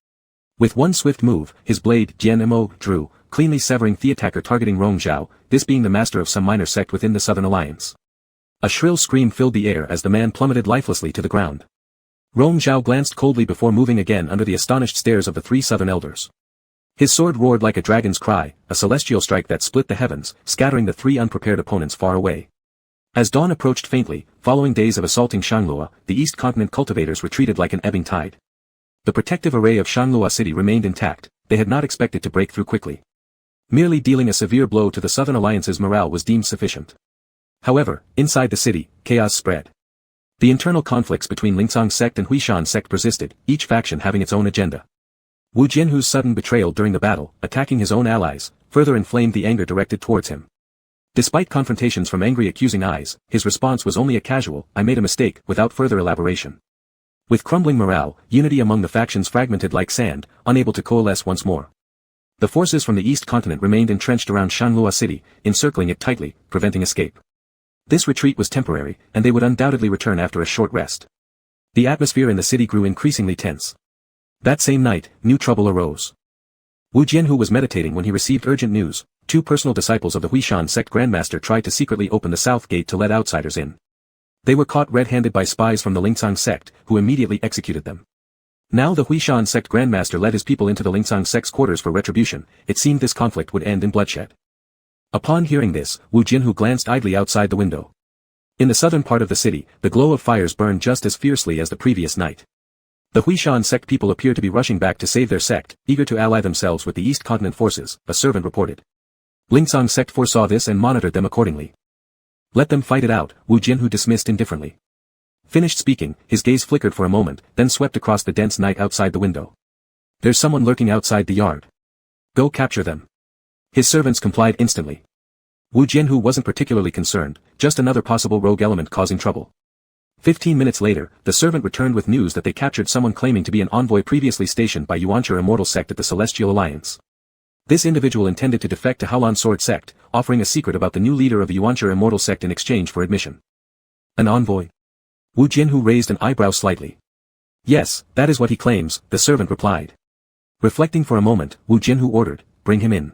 S1: With one swift move, his blade, Jian-mo, drew, cleanly severing the attacker targeting Rong Zhao, this being the master of some minor sect within the Southern Alliance. A shrill scream filled the air as the man plummeted lifelessly to the ground. Rong Zhao glanced coldly before moving again under the astonished stares of the 3 southern elders. His sword roared like a dragon's cry, a celestial strike that split the heavens, scattering the 3 unprepared opponents far away. As dawn approached faintly, following days of assaulting Shanghua, the East Continent cultivators retreated like an ebbing tide. The protective array of Shanghua City remained intact, they had not expected to break through quickly. Merely dealing a severe blow to the Southern Alliance's morale was deemed sufficient. However, inside the city, chaos spread. The internal conflicts between Lingsang sect and Huishan sect persisted, each faction having its own agenda. Wu Jianhu's sudden betrayal during the battle, attacking his own allies, further inflamed the anger directed towards him. Despite confrontations from angry accusing eyes, his response was only a casual, "I made a mistake," without further elaboration. With crumbling morale, unity among the factions fragmented like sand, unable to coalesce once more. The forces from the East Continent remained entrenched around Shanghua City, encircling it tightly, preventing escape. This retreat was temporary, and they would undoubtedly return after a short rest. The atmosphere in the city grew increasingly tense. That same night, new trouble arose. Wu Jianhu was meditating when he received urgent news. 2 personal disciples of the Huishan sect grandmaster tried to secretly open the south gate to let outsiders in. They were caught red-handed by spies from the Lingsang sect, who immediately executed them. Now the Huishan sect grandmaster led his people into the Lingsang sect's quarters for retribution. It seemed this conflict would end in bloodshed. Upon hearing this, Wu Jianhu glanced idly outside the window. In the southern part of the city, the glow of fires burned just as fiercely as the previous night. The Huishan sect people appear to be rushing back to save their sect, eager to ally themselves with the East Continent forces, a servant reported. Lingsang sect foresaw this and monitored them accordingly. Let them fight it out, Wu Jianhu dismissed indifferently. Finished speaking, his gaze flickered for a moment, then swept across the dense night outside the window. There's someone lurking outside the yard. Go capture them. His servants complied instantly. Wu Jianhu wasn't particularly concerned, just another possible rogue element causing trouble. 15 minutes later, the servant returned with news that they captured someone claiming to be an envoy previously stationed by Yuancher immortal sect at the Celestial Alliance. This individual intended to defect to Haolan Sword sect, offering a secret about the new leader of the Yuancher immortal sect in exchange for admission. An envoy? Wu Jianhu raised an eyebrow slightly. Yes, that is what he claims, the servant replied. Reflecting for a moment, Wu Jianhu ordered, bring him in.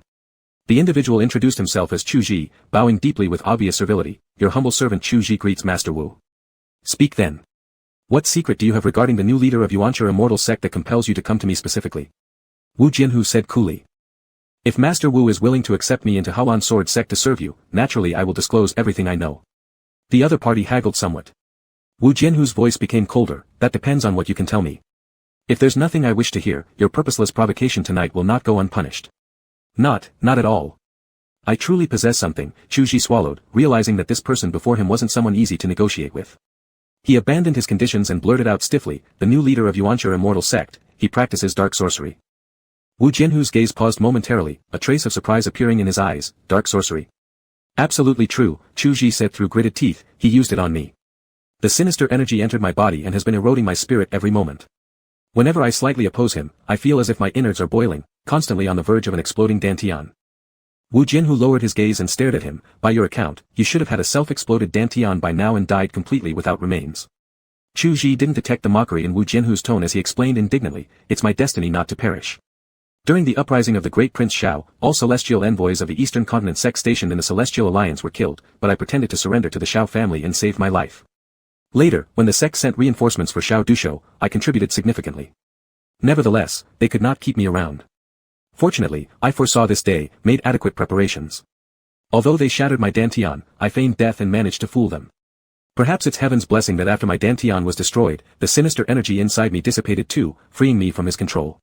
S1: The individual introduced himself as Chu Ji, bowing deeply with obvious servility. Your humble servant Chu Ji greets Master Wu. Speak then. What secret do you have regarding the new leader of Yuancher immortal sect that compels you to come to me specifically? Wu Jianhu said coolly. If Master Wu is willing to accept me into Haolan Sword sect to serve you, naturally I will disclose everything I know. The other party haggled somewhat. Wu Jianhu's voice became colder. That depends on what you can tell me. If there's nothing I wish to hear, your purposeless provocation tonight will not go unpunished. Not at all. I truly possess something, Chu Ji swallowed, realizing that this person before him wasn't someone easy to negotiate with. He abandoned his conditions and blurted out stiffly, the new leader of Yuancher immortal sect, he practices dark sorcery. Wu Jianhu's gaze paused momentarily, a trace of surprise appearing in his eyes. Dark sorcery? Absolutely true, Chu Ji said through gritted teeth, he used it on me. The sinister energy entered my body and has been eroding my spirit every moment. Whenever I slightly oppose him, I feel as if my innards are boiling, constantly on the verge of an exploding dantian. Wu Jianhu lowered his gaze and stared at him. By your account, you should have had a self-exploded dantian by now and died completely without remains. Chu Ji didn't detect the mockery in Wu Jianhu's tone as he explained indignantly, it's my destiny not to perish. During the uprising of the great Prince Shao, all celestial envoys of the Eastern Continent sect stationed in the Celestial Alliance were killed, but I pretended to surrender to the Shao family and save my life. Later, when the sect sent reinforcements for Shao Dushou, I contributed significantly. Nevertheless, they could not keep me around. Fortunately, I foresaw this day, made adequate preparations. Although they shattered my dantian, I feigned death and managed to fool them. Perhaps it's heaven's blessing that after my dantian was destroyed, the sinister energy inside me dissipated too, freeing me from his control.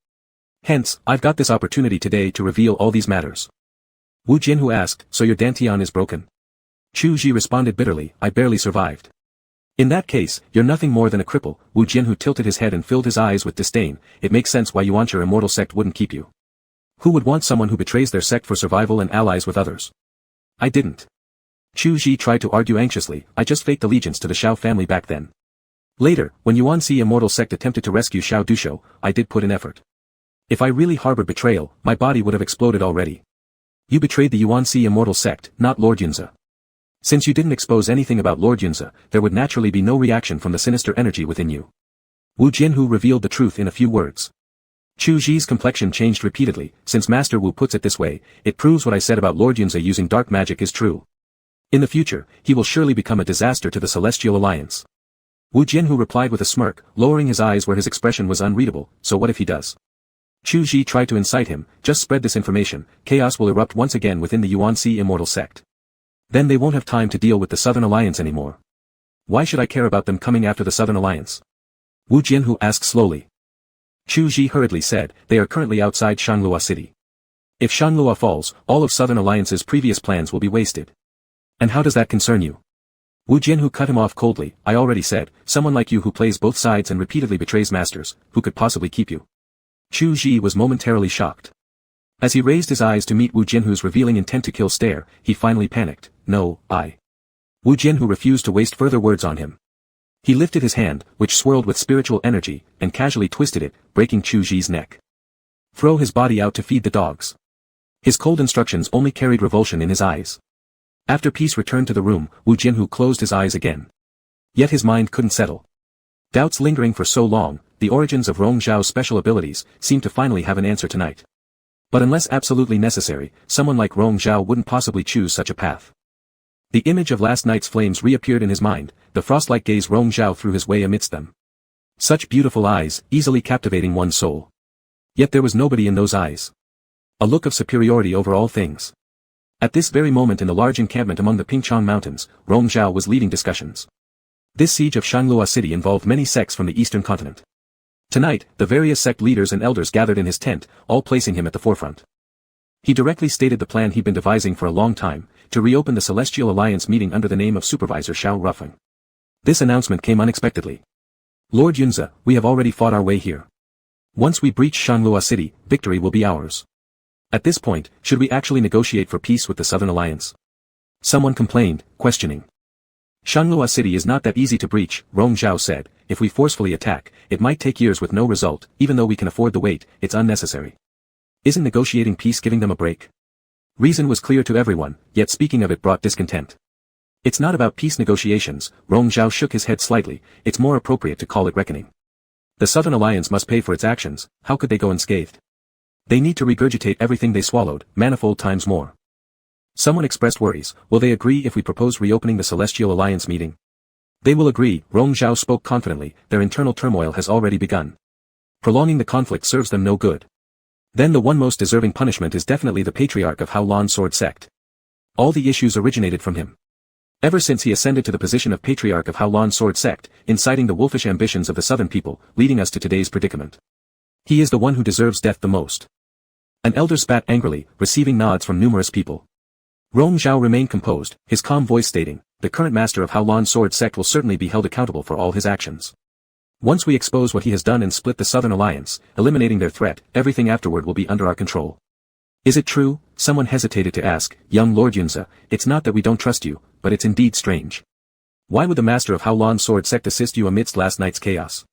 S1: Hence, I've got this opportunity today to reveal all these matters. Wu Jianhu asked, so your dantian is broken? Chu Ji responded bitterly, I barely survived. In that case, you're nothing more than a cripple. Wu Jianhu tilted his head and filled his eyes with disdain. It makes sense why Yuancher immortal sect wouldn't keep you. Who would want someone who betrays their sect for survival and allies with others? I didn't. Chu Ji tried to argue anxiously, I just faked allegiance to the Shao family back then. Later, when Yuanxi immortal sect attempted to rescue Shao Dushou, I did put in effort. If I really harbored betrayal, my body would have exploded already. You betrayed the Yuanxi immortal sect, not Lord Yunze. Since you didn't expose anything about Lord Yunze, there would naturally be no reaction from the sinister energy within you. Wu Jianhu revealed the truth in a few words. Chu Ji's complexion changed repeatedly. Since Master Wu puts it this way, it proves what I said about Lord Yunze using dark magic is true. In the future, he will surely become a disaster to the Celestial Alliance. Wu Jianhu replied with a smirk, lowering his eyes where his expression was unreadable, so what if he does? Chu Ji tried to incite him, just spread this information, chaos will erupt once again within the Yuanxi immortal sect. Then they won't have time to deal with the Southern Alliance anymore. Why should I care about them coming after the Southern Alliance? Wu Jianhu asked slowly. Chu Ji hurriedly said, they are currently outside Shanglua City. If Shanglua falls, all of Southern Alliance's previous plans will be wasted. And how does that concern you? Wu Jianhu cut him off coldly, I already said, someone like you who plays both sides and repeatedly betrays masters, who could possibly keep you? Chu Ji was momentarily shocked. As he raised his eyes to meet Wu Jianhu's revealing intent to kill stare, he finally panicked. No, Wu Jianhu refused to waste further words on him. He lifted his hand, which swirled with spiritual energy, and casually twisted it, breaking Chu Ji's neck. Throw his body out to feed the dogs. His cold instructions only carried revulsion in his eyes. After peace returned to the room, Wu Jianhu closed his eyes again. Yet his mind couldn't settle. Doubts lingering for so long, the origins of Rong Zhao's special abilities, seemed to finally have an answer tonight. But unless absolutely necessary, someone like Rong Zhao wouldn't possibly choose such a path. The image of last night's flames reappeared in his mind, the frost-like gaze Rong Zhao threw his way amidst them. Such beautiful eyes, easily captivating one's soul. Yet there was nobody in those eyes. A look of superiority over all things. At this very moment in the large encampment among the Pingchong Mountains, Rong Zhao was leading discussions. This siege of Shanglua City involved many sects from the Eastern Continent. Tonight, the various sect leaders and elders gathered in his tent, all placing him at the forefront. He directly stated the plan he'd been devising for a long time, to reopen the Celestial Alliance meeting under the name of Supervisor Shao Ruffing. This announcement came unexpectedly. Lord Yunze, we have already fought our way here. Once we breach Shanglua City, victory will be ours. At this point, should we actually negotiate for peace with the Southern Alliance? Someone complained, questioning. Shanglua City is not that easy to breach, Rong Zhao said. If we forcefully attack, it might take years with no result. Even though we can afford the wait, it's unnecessary. Isn't negotiating peace giving them a break? Reason was clear to everyone, yet speaking of it brought discontent. It's not about peace negotiations, Rong Zhao shook his head slightly. It's more appropriate to call it reckoning. The Southern Alliance must pay for its actions. How could they go unscathed? They need to regurgitate everything they swallowed, manifold times more. Someone expressed worries. Will they agree if we propose reopening the Celestial Alliance meeting? They will agree, Rong Zhao spoke confidently. Their internal turmoil has already begun. Prolonging the conflict serves them no good. Then the one most deserving punishment is definitely the Patriarch of Haolan Sword Sect. All the issues originated from him. Ever since he ascended to the position of Patriarch of Haolan Sword Sect, inciting the wolfish ambitions of the southern people, leading us to today's predicament. He is the one who deserves death the most. An elder spat angrily, receiving nods from numerous people. Rong Zhao remained composed, his calm voice stating, the current master of Haolan Sword Sect will certainly be held accountable for all his actions. Once we expose what he has done and split the Southern Alliance, eliminating their threat, everything afterward will be under our control. Is it true? Someone hesitated to ask, young Lord Yunze, it's not that we don't trust you, but it's indeed strange. Why would the master of Haolan Sword Sect assist you amidst last night's chaos?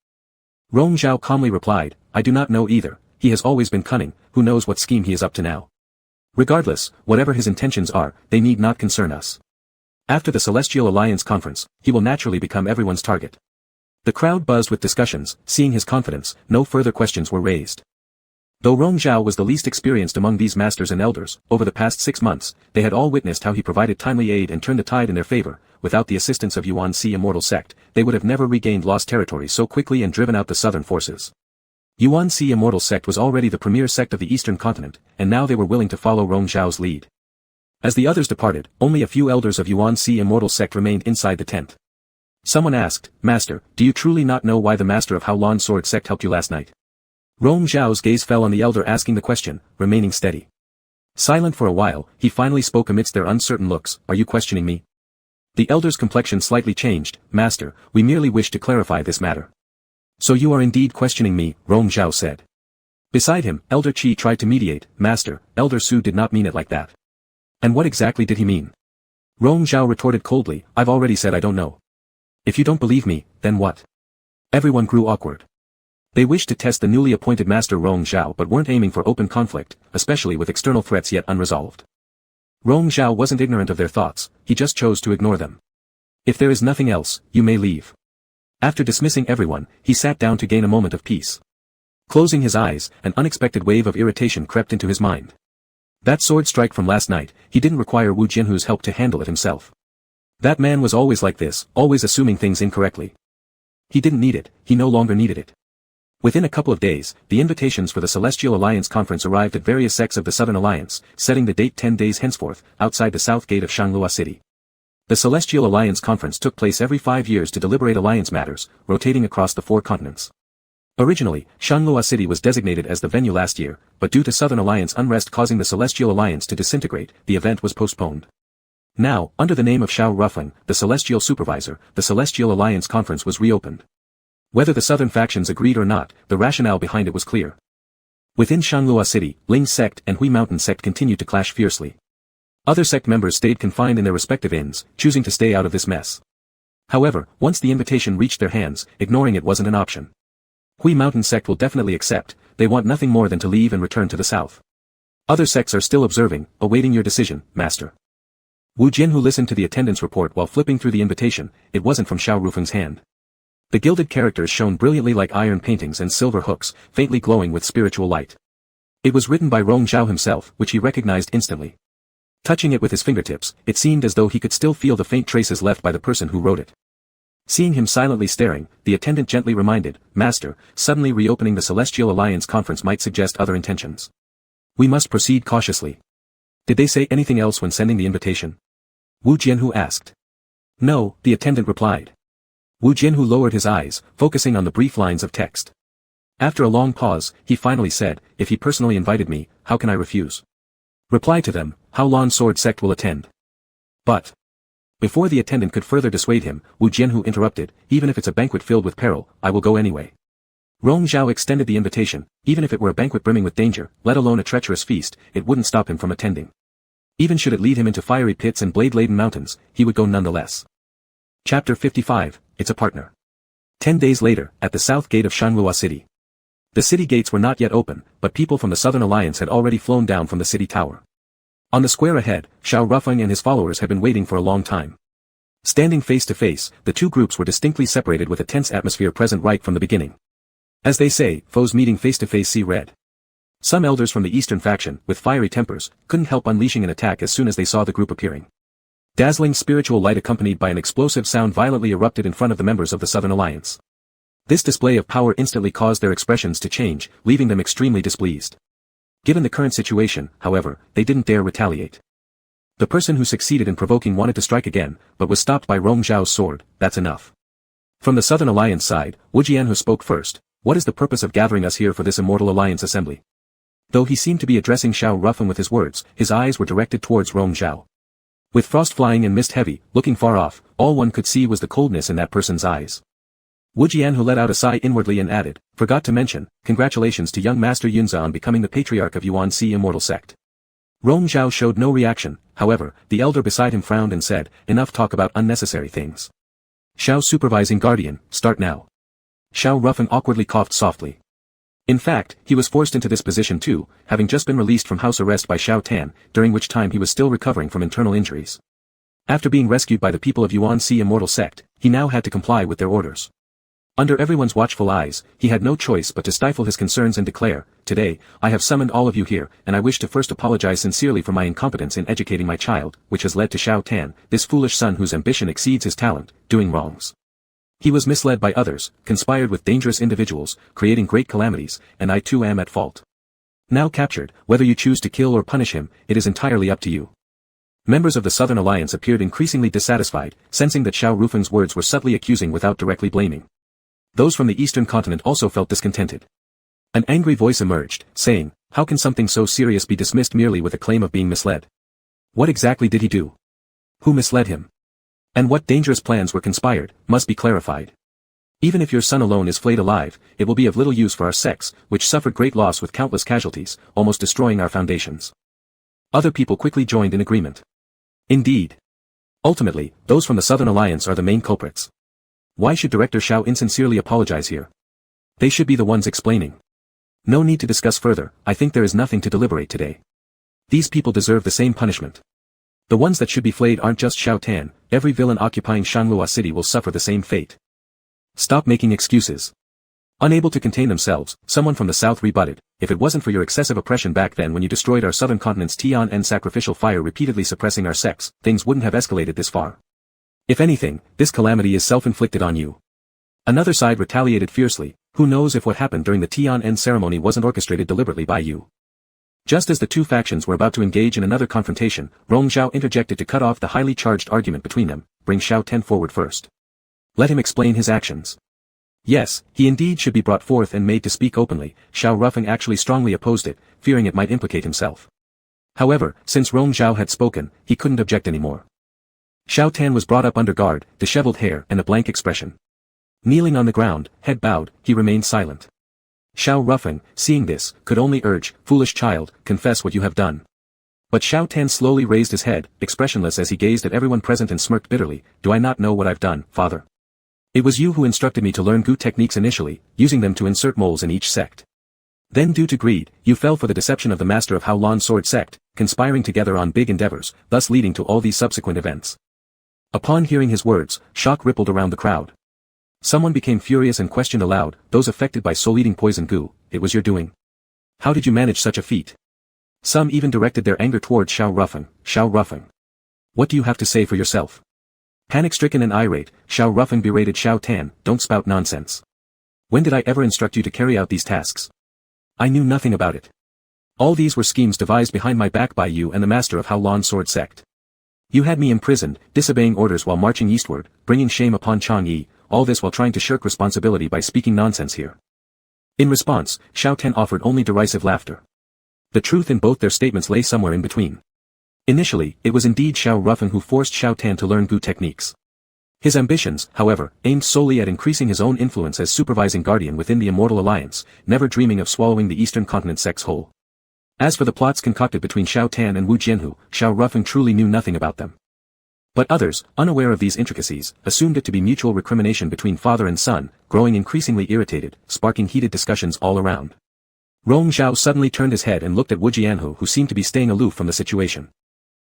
S1: Rong Zhao calmly replied, I do not know either, he has always been cunning, who knows what scheme he is up to now. Regardless, whatever his intentions are, they need not concern us. After the Celestial Alliance conference, he will naturally become everyone's target. The crowd buzzed with discussions. Seeing his confidence, no further questions were raised. Though Rong Zhao was the least experienced among these masters and elders, over the past 6 months, they had all witnessed how he provided timely aid and turned the tide in their favor. Without the assistance of Yuan Si Immortal Sect, they would have never regained lost territory so quickly and driven out the southern forces. Yuan Si Immortal Sect was already the premier sect of the eastern continent, and now they were willing to follow Rong Zhao's lead. As the others departed, only a few elders of Yuan Si Immortal Sect remained inside the tent. Someone asked, Master, do you truly not know why the master of Haolan Sword Sect helped you last night? Rong Zhao's gaze fell on the elder asking the question, remaining steady. Silent for a while, he finally spoke amidst their uncertain looks, are you questioning me? The elder's complexion slightly changed, Master, we merely wish to clarify this matter. So you are indeed questioning me, Rong Zhao said. Beside him, Elder Qi tried to mediate, Master, Elder Su did not mean it like that. And what exactly did he mean? Rong Zhao retorted coldly, I've already said I don't know. If you don't believe me, then what? Everyone grew awkward. They wished to test the newly appointed Master Rong Zhao but weren't aiming for open conflict, especially with external threats yet unresolved. Rong Zhao wasn't ignorant of their thoughts, he just chose to ignore them. If there is nothing else, you may leave. After dismissing everyone, he sat down to gain a moment of peace. Closing his eyes, an unexpected wave of irritation crept into his mind. That sword strike from last night, he didn't require Wu Jianhu's help to handle it himself. That man was always like this, always assuming things incorrectly. He didn't need it, he no longer needed it. Within a couple of days, the invitations for the Celestial Alliance conference arrived at various sects of the Southern Alliance, setting the date 10 days henceforth, outside the south gate of Shanglua City. The Celestial Alliance conference took place every 5 years to deliberate alliance matters, rotating across the 4 continents. Originally, Shanglua City was designated as the venue last year, but due to Southern Alliance unrest causing the Celestial Alliance to disintegrate, the event was postponed. Now, under the name of Shao Ruffling, the Celestial Supervisor, the Celestial Alliance conference was reopened. Whether the southern factions agreed or not, the rationale behind it was clear. Within Shanglua City, Ling Sect and Hui Mountain Sect continued to clash fiercely. Other sect members stayed confined in their respective inns, choosing to stay out of this mess. However, once the invitation reached their hands, ignoring it wasn't an option. Hui Mountain Sect will definitely accept, they want nothing more than to leave and return to the south. Other sects are still observing, awaiting your decision, Master. Wu Jianhu listened to the attendance report while flipping through the invitation, it wasn't from Shao Rufeng's hand. The gilded characters shone brilliantly like iron paintings and silver hooks, faintly glowing with spiritual light. It was written by Rong Zhao himself, which he recognized instantly. Touching it with his fingertips, it seemed as though he could still feel the faint traces left by the person who wrote it. Seeing him silently staring, the attendant gently reminded, Master, suddenly reopening the Celestial Alliance conference might suggest other intentions. We must proceed cautiously. Did they say anything else when sending the invitation? Wu Jianhu asked. No, the attendant replied. Wu Jianhu lowered his eyes, focusing on the brief lines of text. After a long pause, he finally said, if he personally invited me, how can I refuse? Reply to them, Haolan Sword Sect will attend. But Before the attendant could further dissuade him, Wu Jianhu interrupted, even if it's a banquet filled with peril, I will go anyway. Rong Zhao extended the invitation, even if it were a banquet brimming with danger, let alone a treacherous feast, it wouldn't stop him from attending. Even should it lead him into fiery pits and blade-laden mountains, he would go nonetheless. Chapter 55, It's a Partner. 10 days later, at the south gate of Shanghua City. The city gates were not yet open, but people from the Southern Alliance had already flown down from the city tower. On the square ahead, Xiao Rufeng and his followers had been waiting for a long time. Standing face to face, the two groups were distinctly separated with a tense atmosphere present right from the beginning. As they say, foes meeting face to face see red. Some elders from the eastern faction, with fiery tempers, couldn't help unleashing an attack as soon as they saw the group appearing. Dazzling spiritual light accompanied by an explosive sound violently erupted in front of the members of the Southern Alliance. This display of power instantly caused their expressions to change, leaving them extremely displeased. Given the current situation, however, they didn't dare retaliate. The person who succeeded in provoking wanted to strike again, but was stopped by Rong Zhao's sword, that's enough. From the Southern Alliance side, Wu Jianhu spoke first, what is the purpose of gathering us here for this immortal alliance assembly? Though he seemed to be addressing Xiao Rufeng with his words, his eyes were directed towards Rong Zhao. With frost flying and mist heavy, looking far off, all one could see was the coldness in that person's eyes. Wu Jianhu let out a sigh inwardly and added, forgot to mention, congratulations to young Master Yunza on becoming the patriarch of Yuan-Si Immortal Sect. Rong Zhao showed no reaction, however, the elder beside him frowned and said, enough talk about unnecessary things. Xiao supervising guardian, start now. Xiao Rufeng awkwardly coughed softly. In fact, he was forced into this position too, having just been released from house arrest by Xiao Tan, during which time he was still recovering from internal injuries. After being rescued by the people of Yuan-Si Immortal Sect, he now had to comply with their orders. Under everyone's watchful eyes, he had no choice but to stifle his concerns and declare, today, I have summoned all of you here, and I wish to first apologize sincerely for my incompetence in educating my child, which has led to Xiao Tan, this foolish son whose ambition exceeds his talent, doing wrongs. He was misled by others, conspired with dangerous individuals, creating great calamities, and I too am at fault. Now captured, whether you choose to kill or punish him, it is entirely up to you. Members of the Southern Alliance appeared increasingly dissatisfied, sensing that Xiao Rufeng's words were subtly accusing without directly blaming. Those from the eastern continent also felt discontented. An angry voice emerged, saying, how can something so serious be dismissed merely with a claim of being misled? What exactly did he do? Who misled him? And what dangerous plans were conspired, must be clarified. Even if your son alone is flayed alive, it will be of little use for our sects, which suffered great loss with countless casualties, almost destroying our foundations. Other people quickly joined in agreement. Indeed. Ultimately, those from the Southern Alliance are the main culprits. Why should Director Xiao insincerely apologize here? They should be the ones explaining. No need to discuss further, I think there is nothing to deliberate today. These people deserve the same punishment. The ones that should be flayed aren't just Xiao Tan, every villain occupying Shanghua City will suffer the same fate. Stop making excuses. Unable to contain themselves, someone from the south rebutted, if it wasn't for your excessive oppression back then when you destroyed our southern continent's Tian sacrificial fire repeatedly suppressing our sects, things wouldn't have escalated this far. If anything, this calamity is self-inflicted on you. Another side retaliated fiercely, who knows if what happened during the Tian ceremony wasn't orchestrated deliberately by you. Just as the two factions were about to engage in another confrontation, Rong Zhao interjected to cut off the highly charged argument between them, bring Xiao Tan forward first. Let him explain his actions. Yes, he indeed should be brought forth and made to speak openly, Xiao Rufeng actually strongly opposed it, fearing it might implicate himself. However, since Rong Zhao had spoken, he couldn't object anymore. Xiao Tan was brought up under guard, disheveled hair and a blank expression. Kneeling on the ground, head bowed, he remained silent. Xiao Rufeng, seeing this, could only urge, foolish child, confess what you have done. But Xiao Tan slowly raised his head, expressionless as he gazed at everyone present and smirked bitterly, do I not know what I've done, father? It was you who instructed me to learn Gu techniques initially, using them to insert moles in each sect. Then due to greed, you fell for the deception of the master of Hao Lan sword sect, conspiring together on big endeavors, thus leading to all these subsequent events. Upon hearing his words, shock rippled around the crowd. Someone became furious and questioned aloud, those affected by soul-eating poison goo, it was your doing. How did you manage such a feat? Some even directed their anger towards Xiao Rufeng. What do you have to say for yourself? Panic-stricken and irate, Xiao Rufeng berated Xiao Tan, don't spout nonsense. When did I ever instruct you to carry out these tasks? I knew nothing about it. All these were schemes devised behind my back by you and the master of Hao Lan sword sect. You had me imprisoned, disobeying orders while marching eastward, bringing shame upon Chang'e, all this while trying to shirk responsibility by speaking nonsense here. In response, Xiao Tan offered only derisive laughter. The truth in both their statements lay somewhere in between. Initially, it was indeed Xiao Rufeng who forced Xiao Tan to learn Gu techniques. His ambitions, however, aimed solely at increasing his own influence as supervising guardian within the Immortal Alliance, never dreaming of swallowing the Eastern Continent sects whole. As for the plots concocted between Xiao Tan and Wu Jianhu, Xiao Rufeng truly knew nothing about them. But others, unaware of these intricacies, assumed it to be mutual recrimination between father and son, growing increasingly irritated, sparking heated discussions all around. Rong Zhao suddenly turned his head and looked at Wu Jianhu, who seemed to be staying aloof from the situation.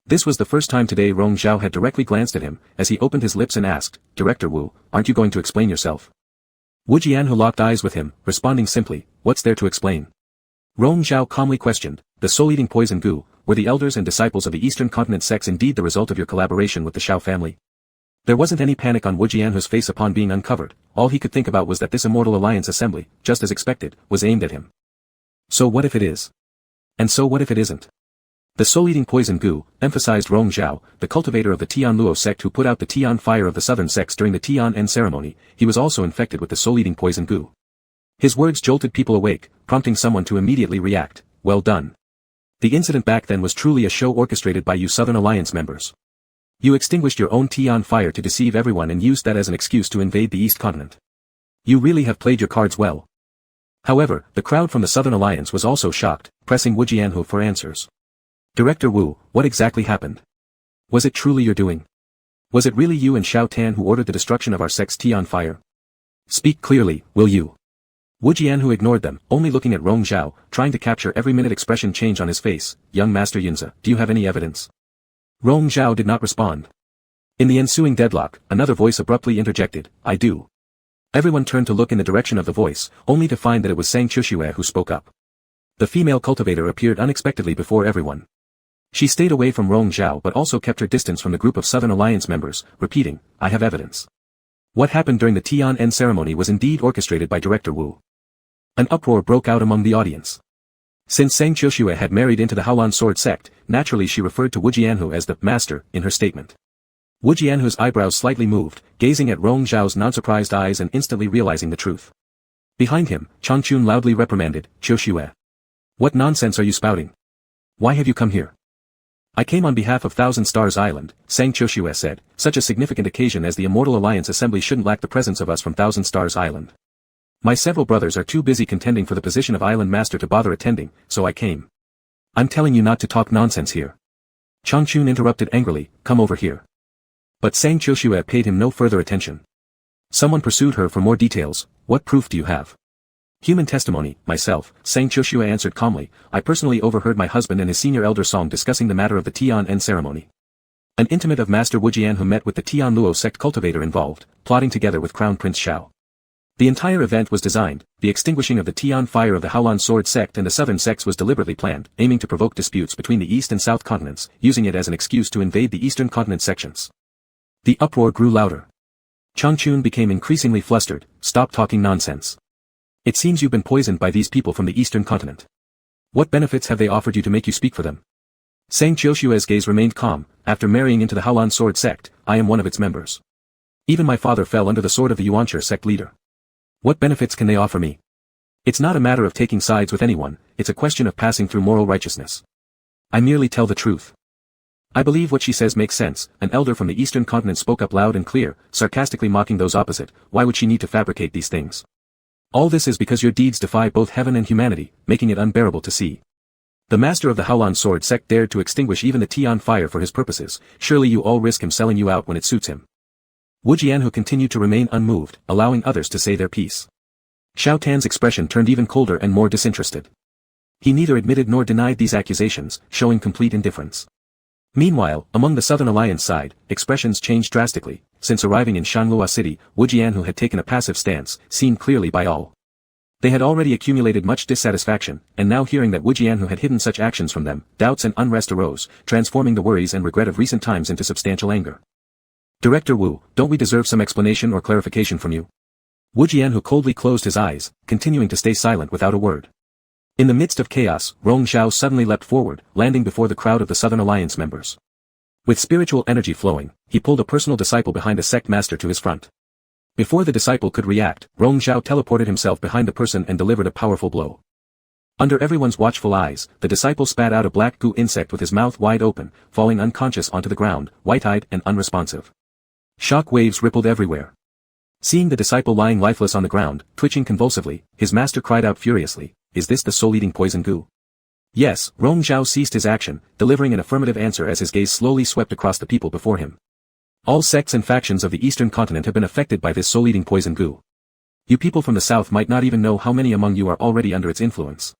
S1: This was the first time today Rong Zhao had directly glanced at him, as he opened his lips and asked, "Director Wu, aren't you going to explain yourself?" Wu Jianhu locked eyes with him, responding simply, "What's there to explain?" Rong Zhao calmly questioned, "The soul-eating poison Gu, were the elders and disciples of the Eastern Continent sects indeed the result of your collaboration with the Xiao family?" There wasn't any panic on Wu Jianhu's face upon being uncovered. All he could think about was that this Immortal Alliance assembly, just as expected, was aimed at him. So what if it is? And so what if it isn't? The soul-eating poison Gu, emphasized Rong Zhao, the cultivator of the Tian Luo sect who put out the Tian fire of the southern sects during the Tian ceremony, he was also infected with the soul-eating poison Gu. His words jolted people awake, prompting someone to immediately react, "Well done. The incident back then was truly a show orchestrated by you Southern Alliance members. You extinguished your own Tian fire to deceive everyone and used that as an excuse to invade the East Continent. You really have played your cards well." However, the crowd from the Southern Alliance was also shocked, pressing Wu Jianhu for answers. "Director Wu, what exactly happened? Was it truly your doing? Was it really you and Xiao Tan who ordered the destruction of our sect's Tian fire? Speak clearly, will you?" Wu Jianhu ignored them, only looking at Rong Zhao, trying to capture every minute expression change on his face. "Young Master Yunzi, do you have any evidence?" Rong Zhao did not respond. In the ensuing deadlock, another voice abruptly interjected, "I do." Everyone turned to look in the direction of the voice, only to find that it was Sang Chuxue who spoke up. The female cultivator appeared unexpectedly before everyone. She stayed away from Rong Zhao but also kept her distance from the group of Southern Alliance members, repeating, "I have evidence. What happened during the Tian ceremony was indeed orchestrated by Director Wu." An uproar broke out among the audience. Since Sang Chuxue had married into the Haolan Sword sect, naturally she referred to Wu Jianhu as the master in her statement. Wu Jianhu's eyebrows slightly moved, gazing at Rong Zhao's non-surprised eyes and instantly realizing the truth. Behind him, Changchun loudly reprimanded, "Chuxue. What nonsense are you spouting? Why have you come here?" "I came on behalf of Thousand Stars Island," Sang Chuxue said. "Such a significant occasion as the Immortal Alliance Assembly shouldn't lack the presence of us from Thousand Stars Island. My several brothers are too busy contending for the position of Island Master to bother attending, so I came." "I'm telling you not to talk nonsense here." Changchun interrupted angrily, "Come over here." But Sang Chuxue paid him no further attention. Someone pursued her for more details. "What proof do you have?" "Human testimony, myself," Sang Chuxue answered calmly. "I personally overheard my husband and his senior elder Song discussing the matter of the Tian ceremony. An intimate of Master Wu Jianhu met with the Tian Luo sect cultivator involved, plotting together with Crown Prince Xiao. The entire event was designed, the extinguishing of the Tian fire of the Haolan Sword sect and the southern sects was deliberately planned, aiming to provoke disputes between the East and South continents, using it as an excuse to invade the Eastern continent sections. The uproar grew louder. Changchun became increasingly flustered. "Stop talking nonsense. It seems you've been poisoned by these people from the Eastern continent. What benefits have they offered you to make you speak for them?" Sang Chuxue's gaze remained calm. "After marrying into the Haolan Sword sect, I am one of its members. Even my father fell under the sword of the Yuanche sect leader. What benefits can they offer me? It's not a matter of taking sides with anyone, it's a question of passing through moral righteousness. I merely tell the truth." "I believe what she says makes sense," an elder from the Eastern continent spoke up loud and clear, sarcastically mocking those opposite. "Why would she need to fabricate these things? All this is because your deeds defy both heaven and humanity, making it unbearable to see. The master of the Haolan Sword sect dared to extinguish even the Tian fire for his purposes, surely you all risk him selling you out when it suits him." Wu Jianhu continued to remain unmoved, allowing others to say their piece. Xiao Tan's expression turned even colder and more disinterested. He neither admitted nor denied these accusations, showing complete indifference. Meanwhile, among the Southern Alliance side, expressions changed drastically. Since arriving in Shanghua City, Wu Jianhu had taken a passive stance, seen clearly by all. They had already accumulated much dissatisfaction, and now hearing that Wu Jianhu had hidden such actions from them, doubts and unrest arose, transforming the worries and regret of recent times into substantial anger. "Director Wu, don't we deserve some explanation or clarification from you?" Wu Jianhu coldly closed his eyes, continuing to stay silent without a word. In the midst of chaos, Rong Zhao suddenly leapt forward, landing before the crowd of the Southern Alliance members. With spiritual energy flowing, he pulled a personal disciple behind a sect master to his front. Before the disciple could react, Rong Zhao teleported himself behind the person and delivered a powerful blow. Under everyone's watchful eyes, the disciple spat out a black goo insect with his mouth wide open, falling unconscious onto the ground, white-eyed and unresponsive. Shock waves rippled everywhere. Seeing the disciple lying lifeless on the ground, twitching convulsively, his master cried out furiously, "Is this the soul-eating poison goo?" Yes, Rong Zhao ceased his action, delivering an affirmative answer as his gaze slowly swept across the people before him. All sects and factions of the eastern continent have been affected by this soul-eating poison goo. You people from the south might not even know how many among you are already under its influence.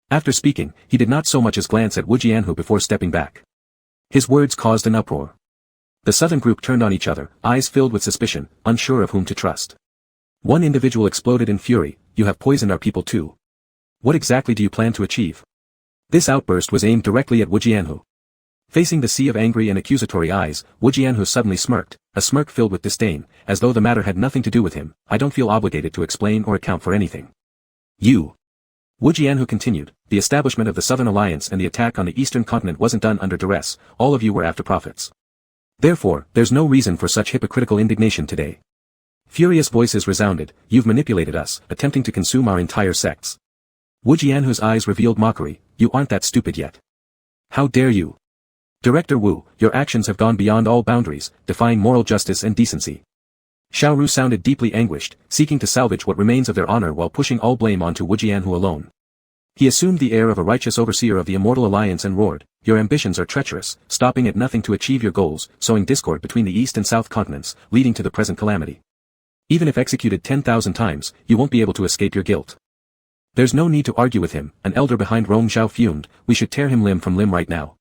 S1: After speaking, he did not so much as glance at Wu Jianhu before stepping back. His words caused an uproar. The southern group turned on each other, eyes filled with suspicion, unsure of whom to trust. One individual exploded in fury, "You have poisoned our people too. What exactly do you plan to achieve?" This outburst was aimed directly at Wu Jianhu. Facing the sea of angry and accusatory eyes, Wu Jianhu suddenly smirked, a smirk filled with disdain, as though the matter had nothing to do with him. "I don't feel obligated to explain or account for anything. You." Wu Jianhu continued, "The establishment of the Southern Alliance and the attack on the eastern continent wasn't done under duress, all of you were after profits. Therefore, there's no reason for such hypocritical indignation today." Furious voices resounded, "You've manipulated us, attempting to consume our entire sects." Wu Jianhu's eyes revealed mockery, "You aren't that stupid yet. How dare you? Director Wu, your actions have gone beyond all boundaries, defying moral justice and decency." Xiaoru sounded deeply anguished, seeking to salvage what remains of their honor while pushing all blame onto Wu Jianhu alone. He assumed the air of a righteous overseer of the Immortal Alliance and roared, "Your ambitions are treacherous, stopping at nothing to achieve your goals, sowing discord between the East and South continents, leading to the present calamity. Even if executed 10,000 times, you won't be able to escape your guilt." "There's no need to argue with him," an elder behind Rong Zhao fumed, "we should tear him limb from limb right now.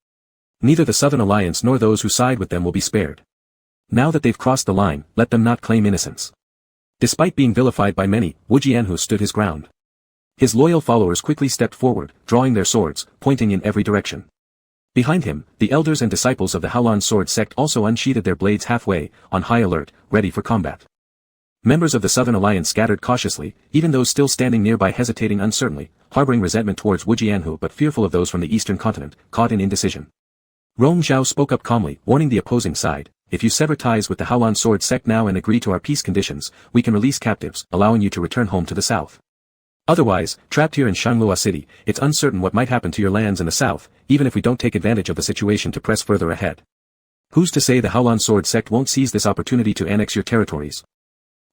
S1: Neither the Southern Alliance nor those who side with them will be spared. Now that they've crossed the line, let them not claim innocence." Despite being vilified by many, Wu Jianhu stood his ground. His loyal followers quickly stepped forward, drawing their swords, pointing in every direction. Behind him, the elders and disciples of the Haolan sword sect also unsheathed their blades halfway, on high alert, ready for combat. Members of the Southern Alliance scattered cautiously, even those still standing nearby hesitating uncertainly, harboring resentment towards Wu Jianhu but fearful of those from the eastern continent, caught in indecision. Rong Zhao spoke up calmly, warning the opposing side, "If you sever ties with the Haolan sword sect now and agree to our peace conditions, we can release captives, allowing you to return home to the south. Otherwise, trapped here in Shanglua City, it's uncertain what might happen to your lands in the south, even if we don't take advantage of the situation to press further ahead. Who's to say the Haolan sword sect won't seize this opportunity to annex your territories?"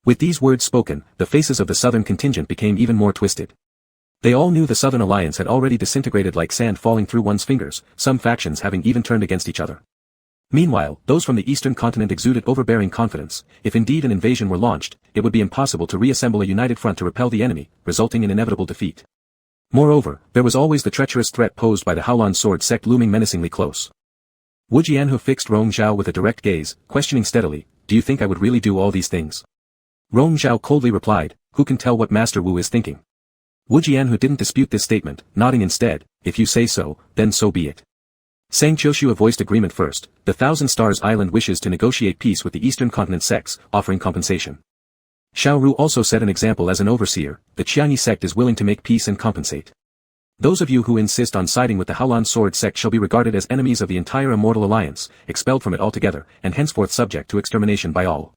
S1: With these words spoken, the faces of the southern contingent became even more twisted. They all knew the Southern Alliance had already disintegrated like sand falling through one's fingers, some factions having even turned against each other. Meanwhile, those from the eastern continent exuded overbearing confidence. If indeed an invasion were launched, it would be impossible to reassemble a united front to repel the enemy, resulting in inevitable defeat. Moreover, there was always the treacherous threat posed by the Haolan sword sect looming menacingly close. Wu Jianhu fixed Rong Zhao with a direct gaze, questioning steadily, "Do you think I would really do all these things?" Rong Zhao coldly replied, "Who can tell what Master Wu is thinking?" Wu Jianhu didn't dispute this statement, nodding instead, "If you say so, then so be it." Sang Qiushua voiced agreement first. The Thousand Stars Island wishes to negotiate peace with the Eastern Continent sects, offering compensation. Xiaoru also set an example as an overseer. The Qianyi sect is willing to make peace and compensate. Those of you who insist on siding with the Haolan sword sect shall be regarded as enemies of the entire Immortal Alliance, expelled from it altogether, and henceforth subject to extermination by all.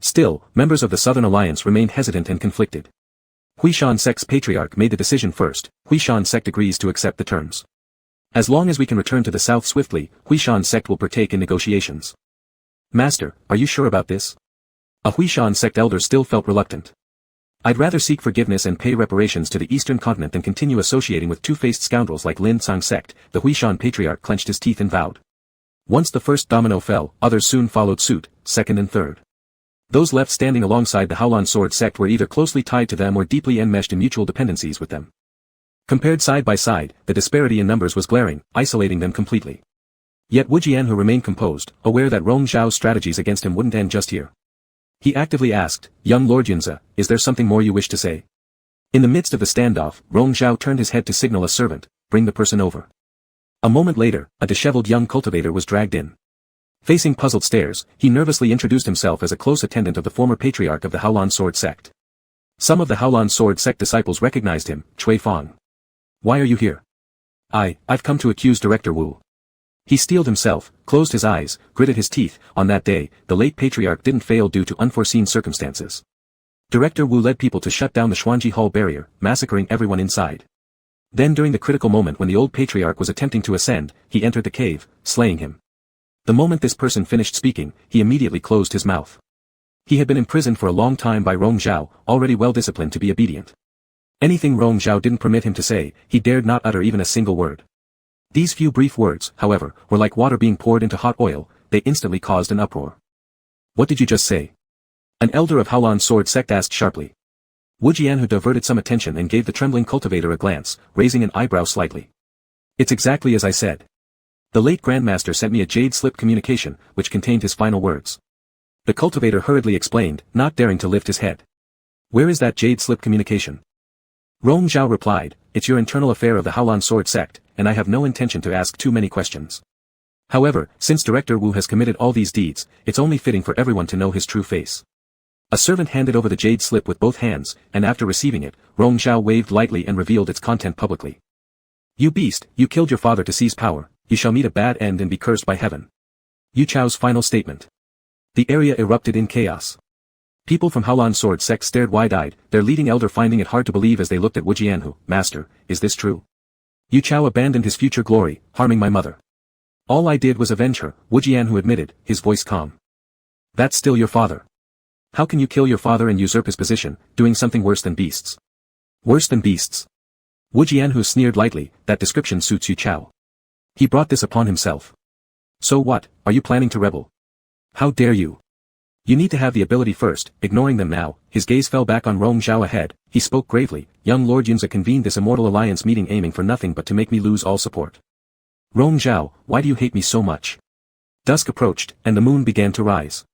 S1: Still, members of the Southern Alliance remained hesitant and conflicted. Huishan sect's patriarch made the decision first. Huishan sect agrees to accept the terms. As long as we can return to the south swiftly, Huishan sect will partake in negotiations. Master, are you sure about this? A Huishan sect elder still felt reluctant. I'd rather seek forgiveness and pay reparations to the eastern continent than continue associating with two-faced scoundrels like Lin Tsang sect. The Huishan patriarch clenched his teeth and vowed. Once the first domino fell, others soon followed suit, second and third. Those left standing alongside the Haolan sword sect were either closely tied to them or deeply enmeshed in mutual dependencies with them. Compared side by side, the disparity in numbers was glaring, isolating them completely. Yet Wu Jianhu remained composed, aware that Rong Zhao's strategies against him wouldn't end just here. He actively asked, "Young Lord Yunze, is there something more you wish to say?" In the midst of the standoff, Rong Zhao turned his head to signal a servant, "Bring the person over." A moment later, a disheveled young cultivator was dragged in. Facing puzzled stares, he nervously introduced himself as a close attendant of the former patriarch of the Haolan sword sect. Some of the Haolan sword sect disciples recognized him, Cui Fang. "Why are you here?" I've come to accuse Director Wu." He steeled himself, closed his eyes, gritted his teeth. On that day, the late patriarch didn't fail due to unforeseen circumstances. Director Wu led people to shut down the Xuanji Hall barrier, massacring everyone inside. Then during the critical moment when the old patriarch was attempting to ascend, he entered the cave, slaying him. The moment this person finished speaking, he immediately closed his mouth. He had been imprisoned for a long time by Rong Zhao, already well disciplined to be obedient. Anything Rong Zhao didn't permit him to say, he dared not utter even a single word. These few brief words, however, were like water being poured into hot oil, they instantly caused an uproar. What did you just say? An elder of Haolan's sword sect asked sharply. Wu Jianhu diverted some attention and gave the trembling cultivator a glance, raising an eyebrow slightly. It's exactly as I said. The late Grandmaster sent me a jade slip communication, which contained his final words. The cultivator hurriedly explained, not daring to lift his head. Where is that jade slip communication? Rong Zhao replied, it's your internal affair of the Haolan sword sect, and I have no intention to ask too many questions. However, since Director Wu has committed all these deeds, it's only fitting for everyone to know his true face. A servant handed over the jade slip with both hands, and after receiving it, Rong Zhao waved lightly and revealed its content publicly. You beast, you killed your father to seize power, you shall meet a bad end and be cursed by heaven. Yu Chao's final statement. The area erupted in chaos. People from Haolan sword sect stared wide-eyed, their leading elder finding it hard to believe as they looked at Wu Jianhu. Master, is this true? Yu Chao abandoned his future glory, harming my mother. All I did was avenge her, Wu Jianhu admitted, his voice calm. That's still your father. How can you kill your father and usurp his position, doing something worse than beasts? Worse than beasts. Wu Jianhu sneered lightly, that description suits Yu Chao. He brought this upon himself. So what, are you planning to rebel? How dare you? You need to have the ability first, ignoring them now. His gaze fell back on Rong Zhao ahead, he spoke gravely, young Lord Yunza convened this immortal alliance meeting aiming for nothing but to make me lose all support. Rong Zhao, why do you hate me so much? Dusk approached, and the moon began to rise.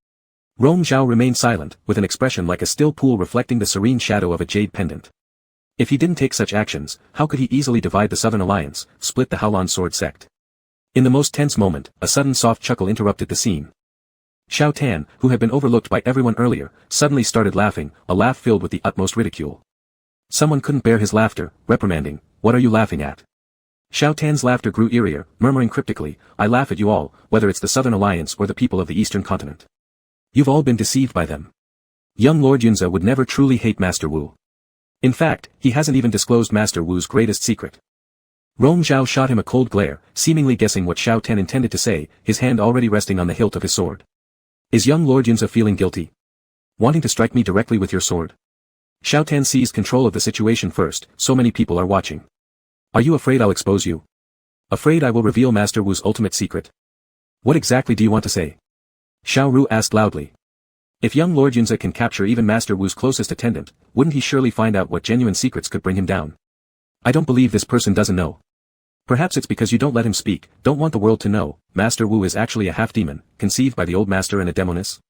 S1: Rong Zhao remained silent, with an expression like a still pool reflecting the serene shadow of a jade pendant. If he didn't take such actions, how could he easily divide the Southern Alliance, split the Haolan sword sect? In the most tense moment, a sudden soft chuckle interrupted the scene. Xiao Tan, who had been overlooked by everyone earlier, suddenly started laughing, a laugh filled with the utmost ridicule. Someone couldn't bear his laughter, reprimanding, what are you laughing at? Xiao Tan's laughter grew eerier, murmuring cryptically, I laugh at you all, whether it's the Southern Alliance or the people of the Eastern continent. You've all been deceived by them. Young Lord Yunza would never truly hate Master Wu. In fact, he hasn't even disclosed Master Wu's greatest secret. Rong Zhao shot him a cold glare, seemingly guessing what Xiao Tan intended to say, his hand already resting on the hilt of his sword. Is young Lord Yunza feeling guilty? Wanting to strike me directly with your sword? Xiao Tan seized control of the situation first, so many people are watching. Are you afraid I'll expose you? Afraid I will reveal Master Wu's ultimate secret? What exactly do you want to say? Xiao Ru asked loudly. If young Lord Yunza can capture even Master Wu's closest attendant, wouldn't he surely find out what genuine secrets could bring him down? I don't believe this person doesn't know. Perhaps it's because you don't let him speak, don't want the world to know, Master Wu is actually a half-demon, conceived by the old master and a demoness.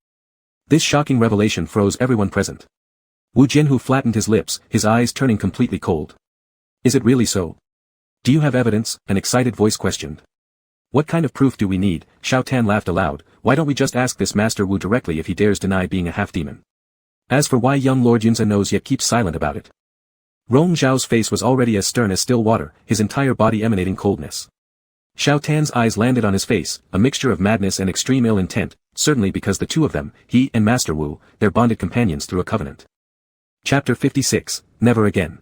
S1: This shocking revelation froze everyone present. Wu Jianhu flattened his lips, his eyes turning completely cold. Is it really so? Do you have evidence? An excited voice questioned. What kind of proof do we need? Xiao Tan laughed aloud, why don't we just ask this Master Wu directly if he dares deny being a half-demon? As for why young Lord Yunza knows yet keeps silent about it. Rong Zhao's face was already as stern as still water, his entire body emanating coldness. Xiao Tan's eyes landed on his face, a mixture of madness and extreme ill intent, certainly because the two of them, he and Master Wu, their bonded companions through a covenant. Chapter 56, Never Again.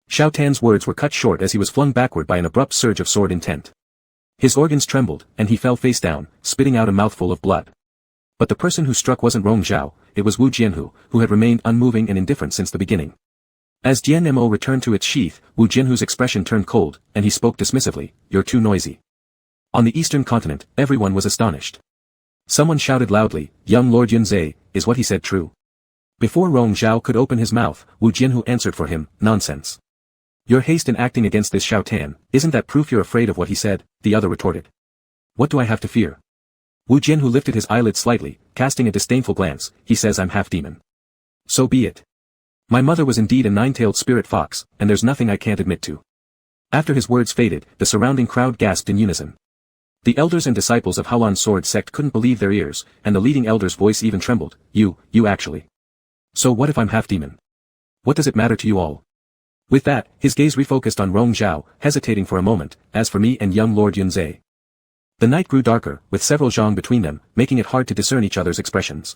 S1: Xiao Tan's words were cut short as he was flung backward by an abrupt surge of sword intent. His organs trembled, and he fell face down, spitting out a mouthful of blood. But the person who struck wasn't Rong Zhao, it was Wu Jianhu, who had remained unmoving and indifferent since the beginning. As Jian Mo returned to its sheath, Wu Jianhu's expression turned cold, and he spoke dismissively, you're too noisy. On the eastern continent, everyone was astonished. Someone shouted loudly, young Lord Yunze, is what he said true? Before Rong Zhao could open his mouth, Wu Jianhu answered for him, nonsense. Your haste in acting against this Xiao Tan, isn't that proof you're afraid of what he said? The other retorted. What do I have to fear? Wu Jianhu lifted his eyelids slightly, casting a disdainful glance, he says I'm half-demon. So be it. My mother was indeed a nine-tailed spirit fox, and there's nothing I can't admit to. After his words faded, the surrounding crowd gasped in unison. The elders and disciples of Haolan's sword sect couldn't believe their ears, and the leading elder's voice even trembled, you actually. So what if I'm half-demon? What does it matter to you all? With that, his gaze refocused on Rong Zhao, hesitating for a moment, as for me and young Lord Yunze. The night grew darker, with several zhang between them, making it hard to discern each other's expressions.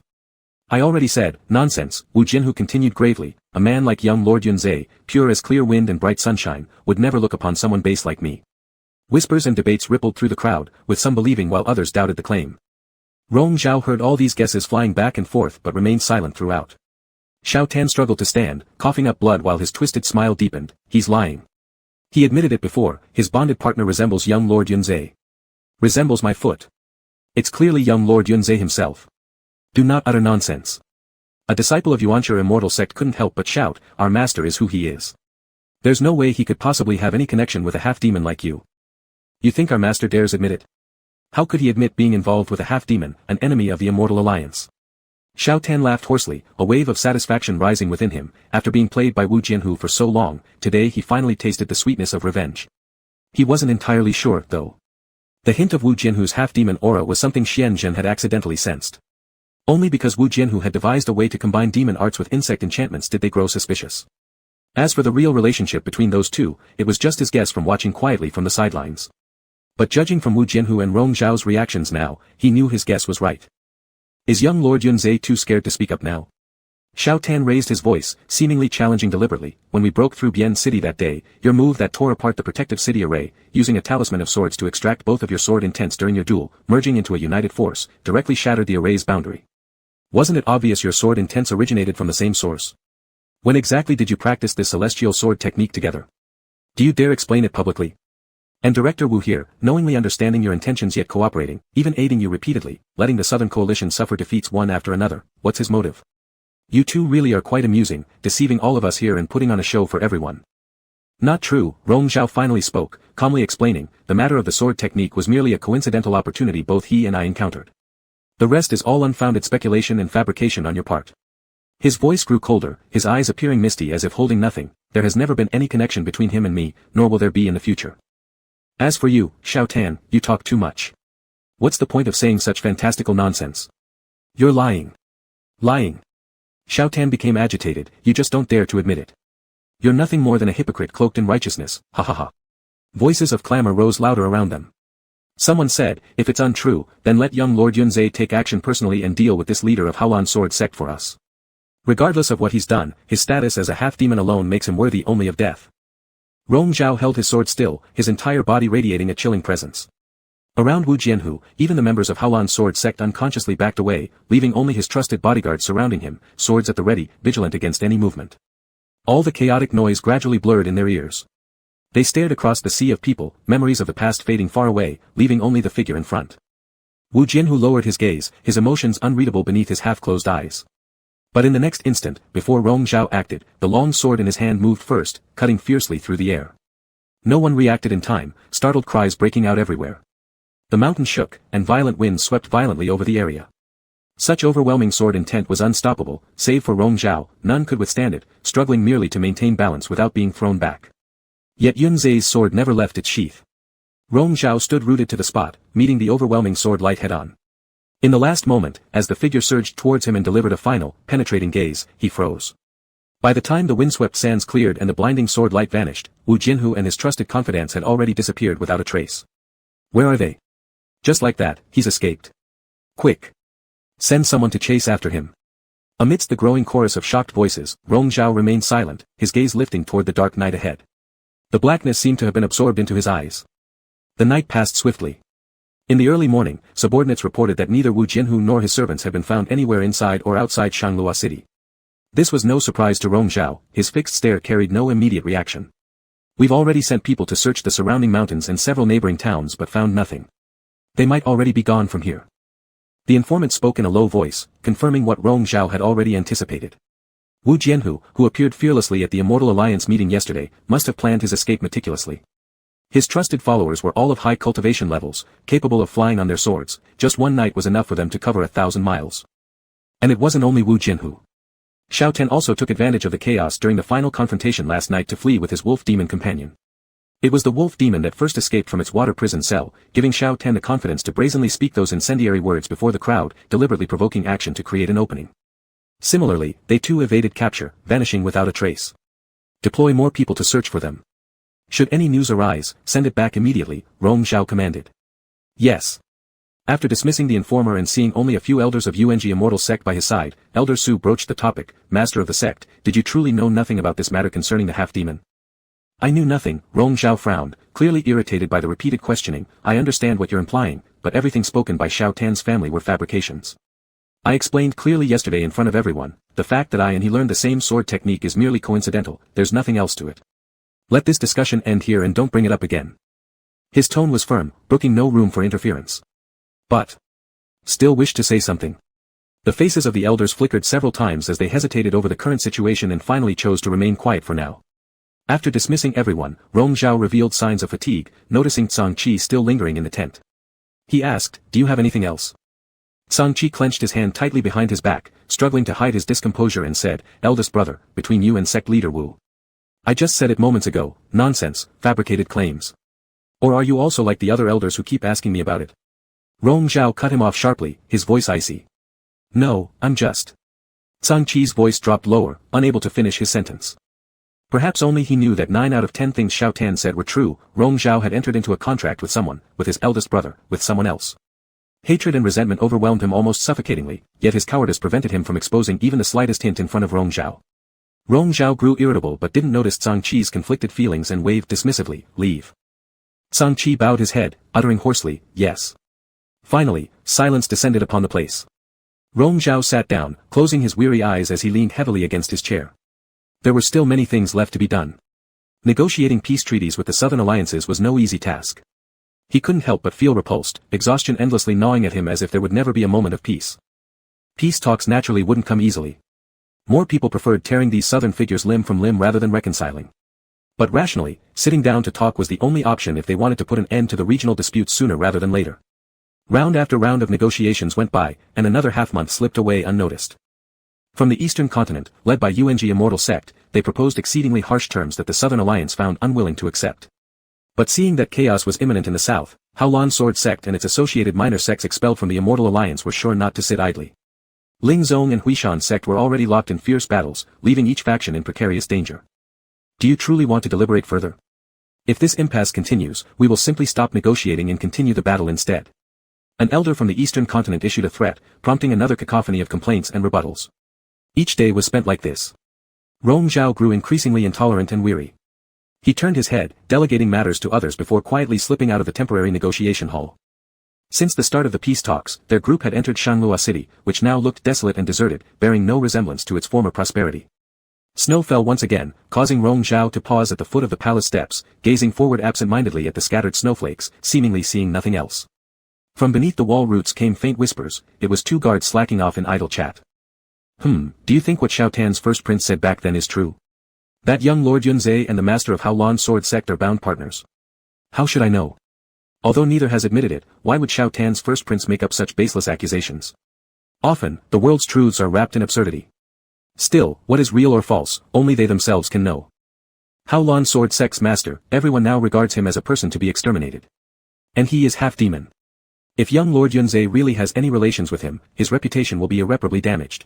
S1: I already said, nonsense, Wu Jinhu continued gravely, a man like young Lord Yunzei, pure as clear wind and bright sunshine, would never look upon someone base like me. Whispers and debates rippled through the crowd, with some believing while others doubted the claim. Rong Zhao heard all these guesses flying back and forth but remained silent throughout. Xiao Tan struggled to stand, coughing up blood while his twisted smile deepened. He's lying. He admitted it before, his bonded partner resembles young Lord Yunzei. Resembles my foot. It's clearly young Lord Yunzei himself. Do not utter nonsense. A disciple of Yuan's immortal sect couldn't help but shout, our master is who he is. There's no way he could possibly have any connection with a half-demon like you. You think our master dares admit it? How could he admit being involved with a half-demon, an enemy of the Immortal Alliance? Xiao Tan laughed hoarsely, a wave of satisfaction rising within him. After being played by Wu Jianhu for so long, today he finally tasted the sweetness of revenge. He wasn't entirely sure, though. The hint of Wu Jianhu's half-demon aura was something Xian Zhen had accidentally sensed. Only because Wu Jianhu had devised a way to combine demon arts with insect enchantments did they grow suspicious. As for the real relationship between those two, it was just his guess from watching quietly from the sidelines. But judging from Wu Jianhu and Rong Zhao's reactions now, he knew his guess was right. Is young Lord Yunzei too scared to speak up now? Xiao Tan raised his voice, seemingly challenging deliberately. When we broke through Bian City that day, your move that tore apart the protective city array, using a talisman of swords to extract both of your sword intents during your duel, merging into a united force, directly shattered the array's boundary. Wasn't it obvious your sword intents originated from the same source? When exactly did you practice this celestial sword technique together? Do you dare explain it publicly? And Director Wu here, knowingly understanding your intentions yet cooperating, even aiding you repeatedly, letting the Southern Coalition suffer defeats one after another, what's his motive? You two really are quite amusing, deceiving all of us here and putting on a show for everyone. Not true, Rong Zhao finally spoke, calmly explaining, the matter of the sword technique was merely a coincidental opportunity both he and I encountered. The rest is all unfounded speculation and fabrication on your part. His voice grew colder, his eyes appearing misty as if holding nothing. There has never been any connection between him and me, nor will there be in the future. As for you, Xiao Tan, you talk too much. What's the point of saying such fantastical nonsense? You're lying. Lying. Xiao Tan became agitated, you just don't dare to admit it. You're nothing more than a hypocrite cloaked in righteousness, ha ha ha. Voices of clamor rose louder around them. Someone said, if it's untrue, then let young Lord Yunzei take action personally and deal with this leader of Haolan Sword Sect for us. Regardless of what he's done, his status as a half-demon alone makes him worthy only of death. Rong Zhao held his sword still, his entire body radiating a chilling presence. Around Wu Jianhu, even the members of Haolan Sword Sect unconsciously backed away, leaving only his trusted bodyguards surrounding him, swords at the ready, vigilant against any movement. All the chaotic noise gradually blurred in their ears. They stared across the sea of people, memories of the past fading far away, leaving only the figure in front. Wu Jianhu lowered his gaze, his emotions unreadable beneath his half-closed eyes. But in the next instant, before Rong Zhao acted, the long sword in his hand moved first, cutting fiercely through the air. No one reacted in time, startled cries breaking out everywhere. The mountain shook, and violent winds swept violently over the area. Such overwhelming sword intent was unstoppable, save for Rong Zhao, none could withstand it, struggling merely to maintain balance without being thrown back. Yet Yunzei's sword never left its sheath. Rong Zhao stood rooted to the spot, meeting the overwhelming sword light head-on. In the last moment, as the figure surged towards him and delivered a final, penetrating gaze, he froze. By the time the windswept sands cleared and the blinding sword light vanished, Wu Jinhu and his trusted confidants had already disappeared without a trace. Where are they? Just like that, he's escaped. Quick! Send someone to chase after him. Amidst the growing chorus of shocked voices, Rong Zhao remained silent, his gaze lifting toward the dark night ahead. The blackness seemed to have been absorbed into his eyes. The night passed swiftly. In the early morning, subordinates reported that neither Wu Jianhu nor his servants had been found anywhere inside or outside Shanglua City. This was no surprise to Rong Zhao, his fixed stare carried no immediate reaction. We've already sent people to search the surrounding mountains and several neighboring towns but found nothing. They might already be gone from here. The informant spoke in a low voice, confirming what Rong Zhao had already anticipated. Wu Jianhu, who appeared fearlessly at the Immortal Alliance meeting yesterday, must have planned his escape meticulously. His trusted followers were all of high cultivation levels, capable of flying on their swords. Just one night was enough for them to cover 1,000 miles. And it wasn't only Wu Jinhu. Xiao Tan also took advantage of the chaos during the final confrontation last night to flee with his wolf demon companion. It was the wolf demon that first escaped from its water prison cell, giving Xiao Tan the confidence to brazenly speak those incendiary words before the crowd, deliberately provoking action to create an opening. Similarly, they too evaded capture, vanishing without a trace. Deploy more people to search for them. Should any news arise, send it back immediately, Rong Zhao commanded. Yes. After dismissing the informer and seeing only a few elders of UNG Immortal Sect by his side, Elder Su broached the topic. Master of the sect, did you truly know nothing about this matter concerning the half-demon? I knew nothing, Rong Zhao frowned, clearly irritated by the repeated questioning. I understand what you're implying, but everything spoken by Xiao Tan's family were fabrications. I explained clearly yesterday in front of everyone, the fact that I and he learned the same sword technique is merely coincidental, there's nothing else to it. Let this discussion end here and don't bring it up again. His tone was firm, brooking no room for interference. But still wished to say something. The faces of the elders flickered several times as they hesitated over the current situation and finally chose to remain quiet for now. After dismissing everyone, Rong Zhao revealed signs of fatigue, noticing Zhang Qi still lingering in the tent. He asked, do you have anything else? Zhang Qi clenched his hand tightly behind his back, struggling to hide his discomposure and said, eldest brother, between you and sect leader Wu. I just said it moments ago, nonsense, fabricated claims. Or are you also like the other elders who keep asking me about it? Rong Zhao cut him off sharply, his voice icy. No, I'm just. Zhang Qi's voice dropped lower, unable to finish his sentence. Perhaps only he knew that 9 out of 10 things Xiao Tan said were true. Rong Zhao had entered into a contract with someone, with his eldest brother, with someone else. Hatred and resentment overwhelmed him almost suffocatingly, yet his cowardice prevented him from exposing even the slightest hint in front of Rong Zhao. Rong Zhao grew irritable but didn't notice Zhang Qi's conflicted feelings and waved dismissively, leave. Zhang Qi bowed his head, uttering hoarsely, yes. Finally, silence descended upon the place. Rong Zhao sat down, closing his weary eyes as he leaned heavily against his chair. There were still many things left to be done. Negotiating peace treaties with the southern alliances was no easy task. He couldn't help but feel repulsed, exhaustion endlessly gnawing at him as if there would never be a moment of peace. Peace talks naturally wouldn't come easily. More people preferred tearing these southern figures limb from limb rather than reconciling. But rationally, sitting down to talk was the only option if they wanted to put an end to the regional disputes sooner rather than later. Round after round of negotiations went by, and another half-month slipped away unnoticed. From the eastern continent, led by UNG Immortal Sect, they proposed exceedingly harsh terms that the Southern Alliance found unwilling to accept. But seeing that chaos was imminent in the south, Haolan Sword Sect and its associated minor sects expelled from the Immortal Alliance were sure not to sit idly. Ling Zong and Huishan Sect were already locked in fierce battles, leaving each faction in precarious danger. Do you truly want to deliberate further? If this impasse continues, we will simply stop negotiating and continue the battle instead. An elder from the eastern continent issued a threat, prompting another cacophony of complaints and rebuttals. Each day was spent like this. Rong Zhao grew increasingly intolerant and weary. He turned his head, delegating matters to others before quietly slipping out of the temporary negotiation hall. Since the start of the peace talks, their group had entered Shanglua City, which now looked desolate and deserted, bearing no resemblance to its former prosperity. Snow fell once again, causing Rong Zhao to pause at the foot of the palace steps, gazing forward absent-mindedly at the scattered snowflakes, seemingly seeing nothing else. From beneath the wall roots came faint whispers. It was 2 guards slacking off in idle chat. Do you think what Xiao Tan's first prince said back then is true? That young Lord Yunzhe and the master of Haolan Sword Sect are bound partners. How should I know? Although neither has admitted it, why would Xiao Tan's first prince make up such baseless accusations? Often, the world's truths are wrapped in absurdity. Still, what is real or false, only they themselves can know. Haolan Sword Sect's master, everyone now regards him as a person to be exterminated. And he is half-demon. If young Lord Yunzhe really has any relations with him, his reputation will be irreparably damaged.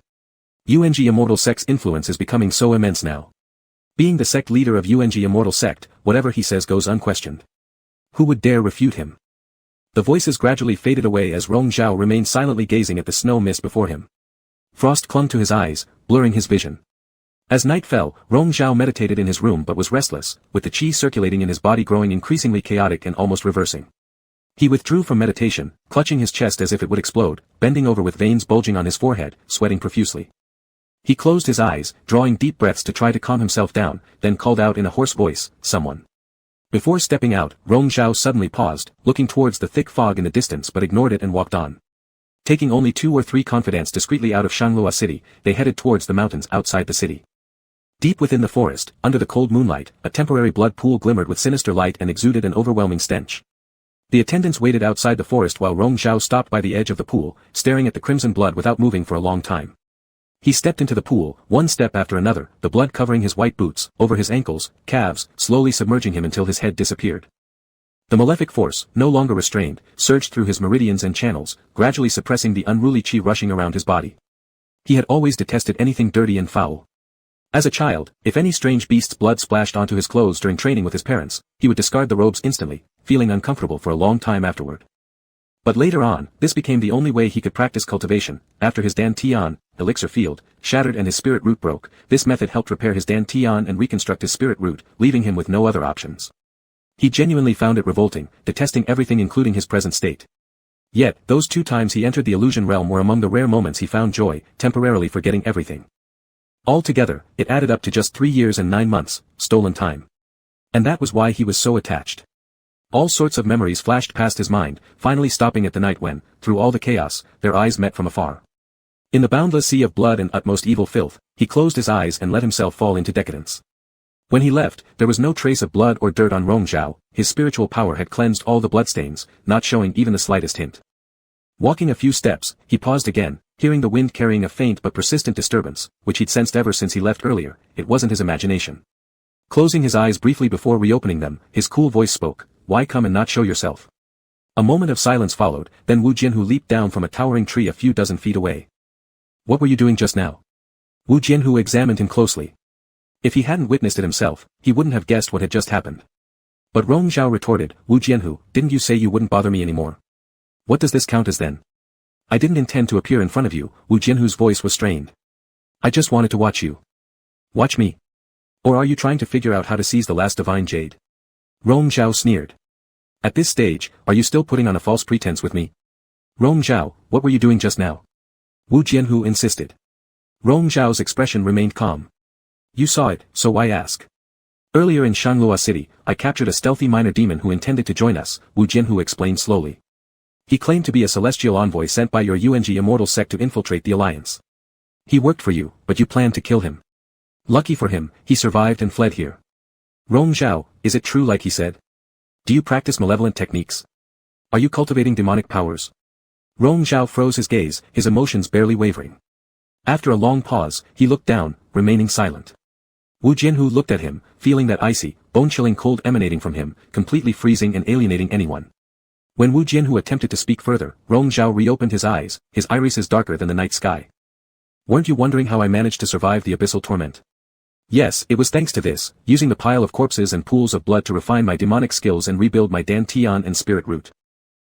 S1: UNG Immortal Sect's influence is becoming so immense now. Being the sect leader of UNG Immortal Sect, whatever he says goes unquestioned. Who would dare refute him? The voices gradually faded away as Rong Zhao remained silently gazing at the snow mist before him. Frost clung to his eyes, blurring his vision. As night fell, Rong Zhao meditated in his room but was restless, with the qi circulating in his body growing increasingly chaotic and almost reversing. He withdrew from meditation, clutching his chest as if it would explode, bending over with veins bulging on his forehead, sweating profusely. He closed his eyes, drawing deep breaths to try to calm himself down, then called out in a hoarse voice, someone. Before stepping out, Rong Zhao suddenly paused, looking towards the thick fog in the distance but ignored it and walked on. Taking only 2 or 3 confidants discreetly out of Shanglua City, they headed towards the mountains outside the city. Deep within the forest, under the cold moonlight, a temporary blood pool glimmered with sinister light and exuded an overwhelming stench. The attendants waited outside the forest while Rong Zhao stopped by the edge of the pool, staring at the crimson blood without moving for a long time. He stepped into the pool, one step after another, the blood covering his white boots, over his ankles, calves, slowly submerging him until his head disappeared. The malefic force, no longer restrained, surged through his meridians and channels, gradually suppressing the unruly qi rushing around his body. He had always detested anything dirty and foul. As a child, if any strange beast's blood splashed onto his clothes during training with his parents, he would discard the robes instantly, feeling uncomfortable for a long time afterward. But later on, this became the only way he could practice cultivation. After his Dantian, elixir field, shattered and his spirit root broke, this method helped repair his Dantian and reconstruct his spirit root, leaving him with no other options. He genuinely found it revolting, detesting everything including his present state. Yet, those 2 times he entered the illusion realm were among the rare moments he found joy, temporarily forgetting everything. Altogether, it added up to just 3 years and 9 months, stolen time. And that was why he was so attached. All sorts of memories flashed past his mind, finally stopping at the night when, through all the chaos, their eyes met from afar. In the boundless sea of blood and utmost evil filth, he closed his eyes and let himself fall into decadence. When he left, there was no trace of blood or dirt on Rongzhao. His spiritual power had cleansed all the bloodstains, not showing even the slightest hint. Walking a few steps, he paused again, hearing the wind carrying a faint but persistent disturbance, which he'd sensed ever since he left earlier. It wasn't his imagination. Closing his eyes briefly before reopening them, his cool voice spoke, "Why come and not show yourself?" A moment of silence followed, then Wu Jianhu leaped down from a towering tree a few dozen feet away. "What were you doing just now?" Wu Jianhu examined him closely. If he hadn't witnessed it himself, he wouldn't have guessed what had just happened. But Rongzhao retorted, "Wu Jianhu, didn't you say you wouldn't bother me anymore? What does this count as then?" "I didn't intend to appear in front of you," Wu Jianhu's voice was strained. "I just wanted to watch you." "Watch me? Or are you trying to figure out how to seize the last divine jade?" Rongzhao sneered. "At this stage, are you still putting on a false pretense with me?" "Rongzhao, what were you doing just now?" Wu Jianhu insisted. Rongzhao's expression remained calm. "You saw it, so why ask?" "Earlier in Shanglua City, I captured a stealthy minor demon who intended to join us," Wu Jianhu explained slowly. "He claimed to be a celestial envoy sent by your UNG immortal sect to infiltrate the alliance. He worked for you, but you planned to kill him. Lucky for him, he survived and fled here." "Rongzhao, is it true like he said? Do you practice malevolent techniques? Are you cultivating demonic powers?" Rongzhao froze his gaze, his emotions barely wavering. After a long pause, he looked down, remaining silent. Wu Jianhu looked at him, feeling that icy, bone-chilling cold emanating from him, completely freezing and alienating anyone. When Wu Jianhu attempted to speak further, Rongzhao reopened his eyes, his irises darker than the night sky. "Weren't you wondering how I managed to survive the abyssal torment? Yes, it was thanks to this, using the pile of corpses and pools of blood to refine my demonic skills and rebuild my Dantian and spirit root.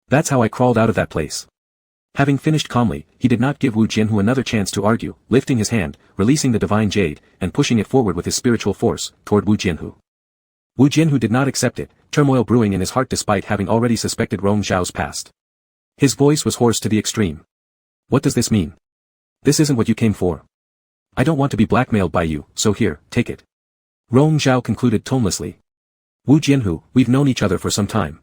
S1: That's how I crawled out of that place." Having finished calmly, he did not give Wu Jianhu another chance to argue, lifting his hand, releasing the divine jade, and pushing it forward with his spiritual force, toward Wu Jianhu. Wu Jianhu did not accept it, turmoil brewing in his heart despite having already suspected Rongzhao's past. His voice was hoarse to the extreme. "What does this mean? This isn't what you came for. I don't want to be blackmailed by you, so here, take it." Rongzhao concluded tonelessly. "Wu Jianhu, we've known each other for some time.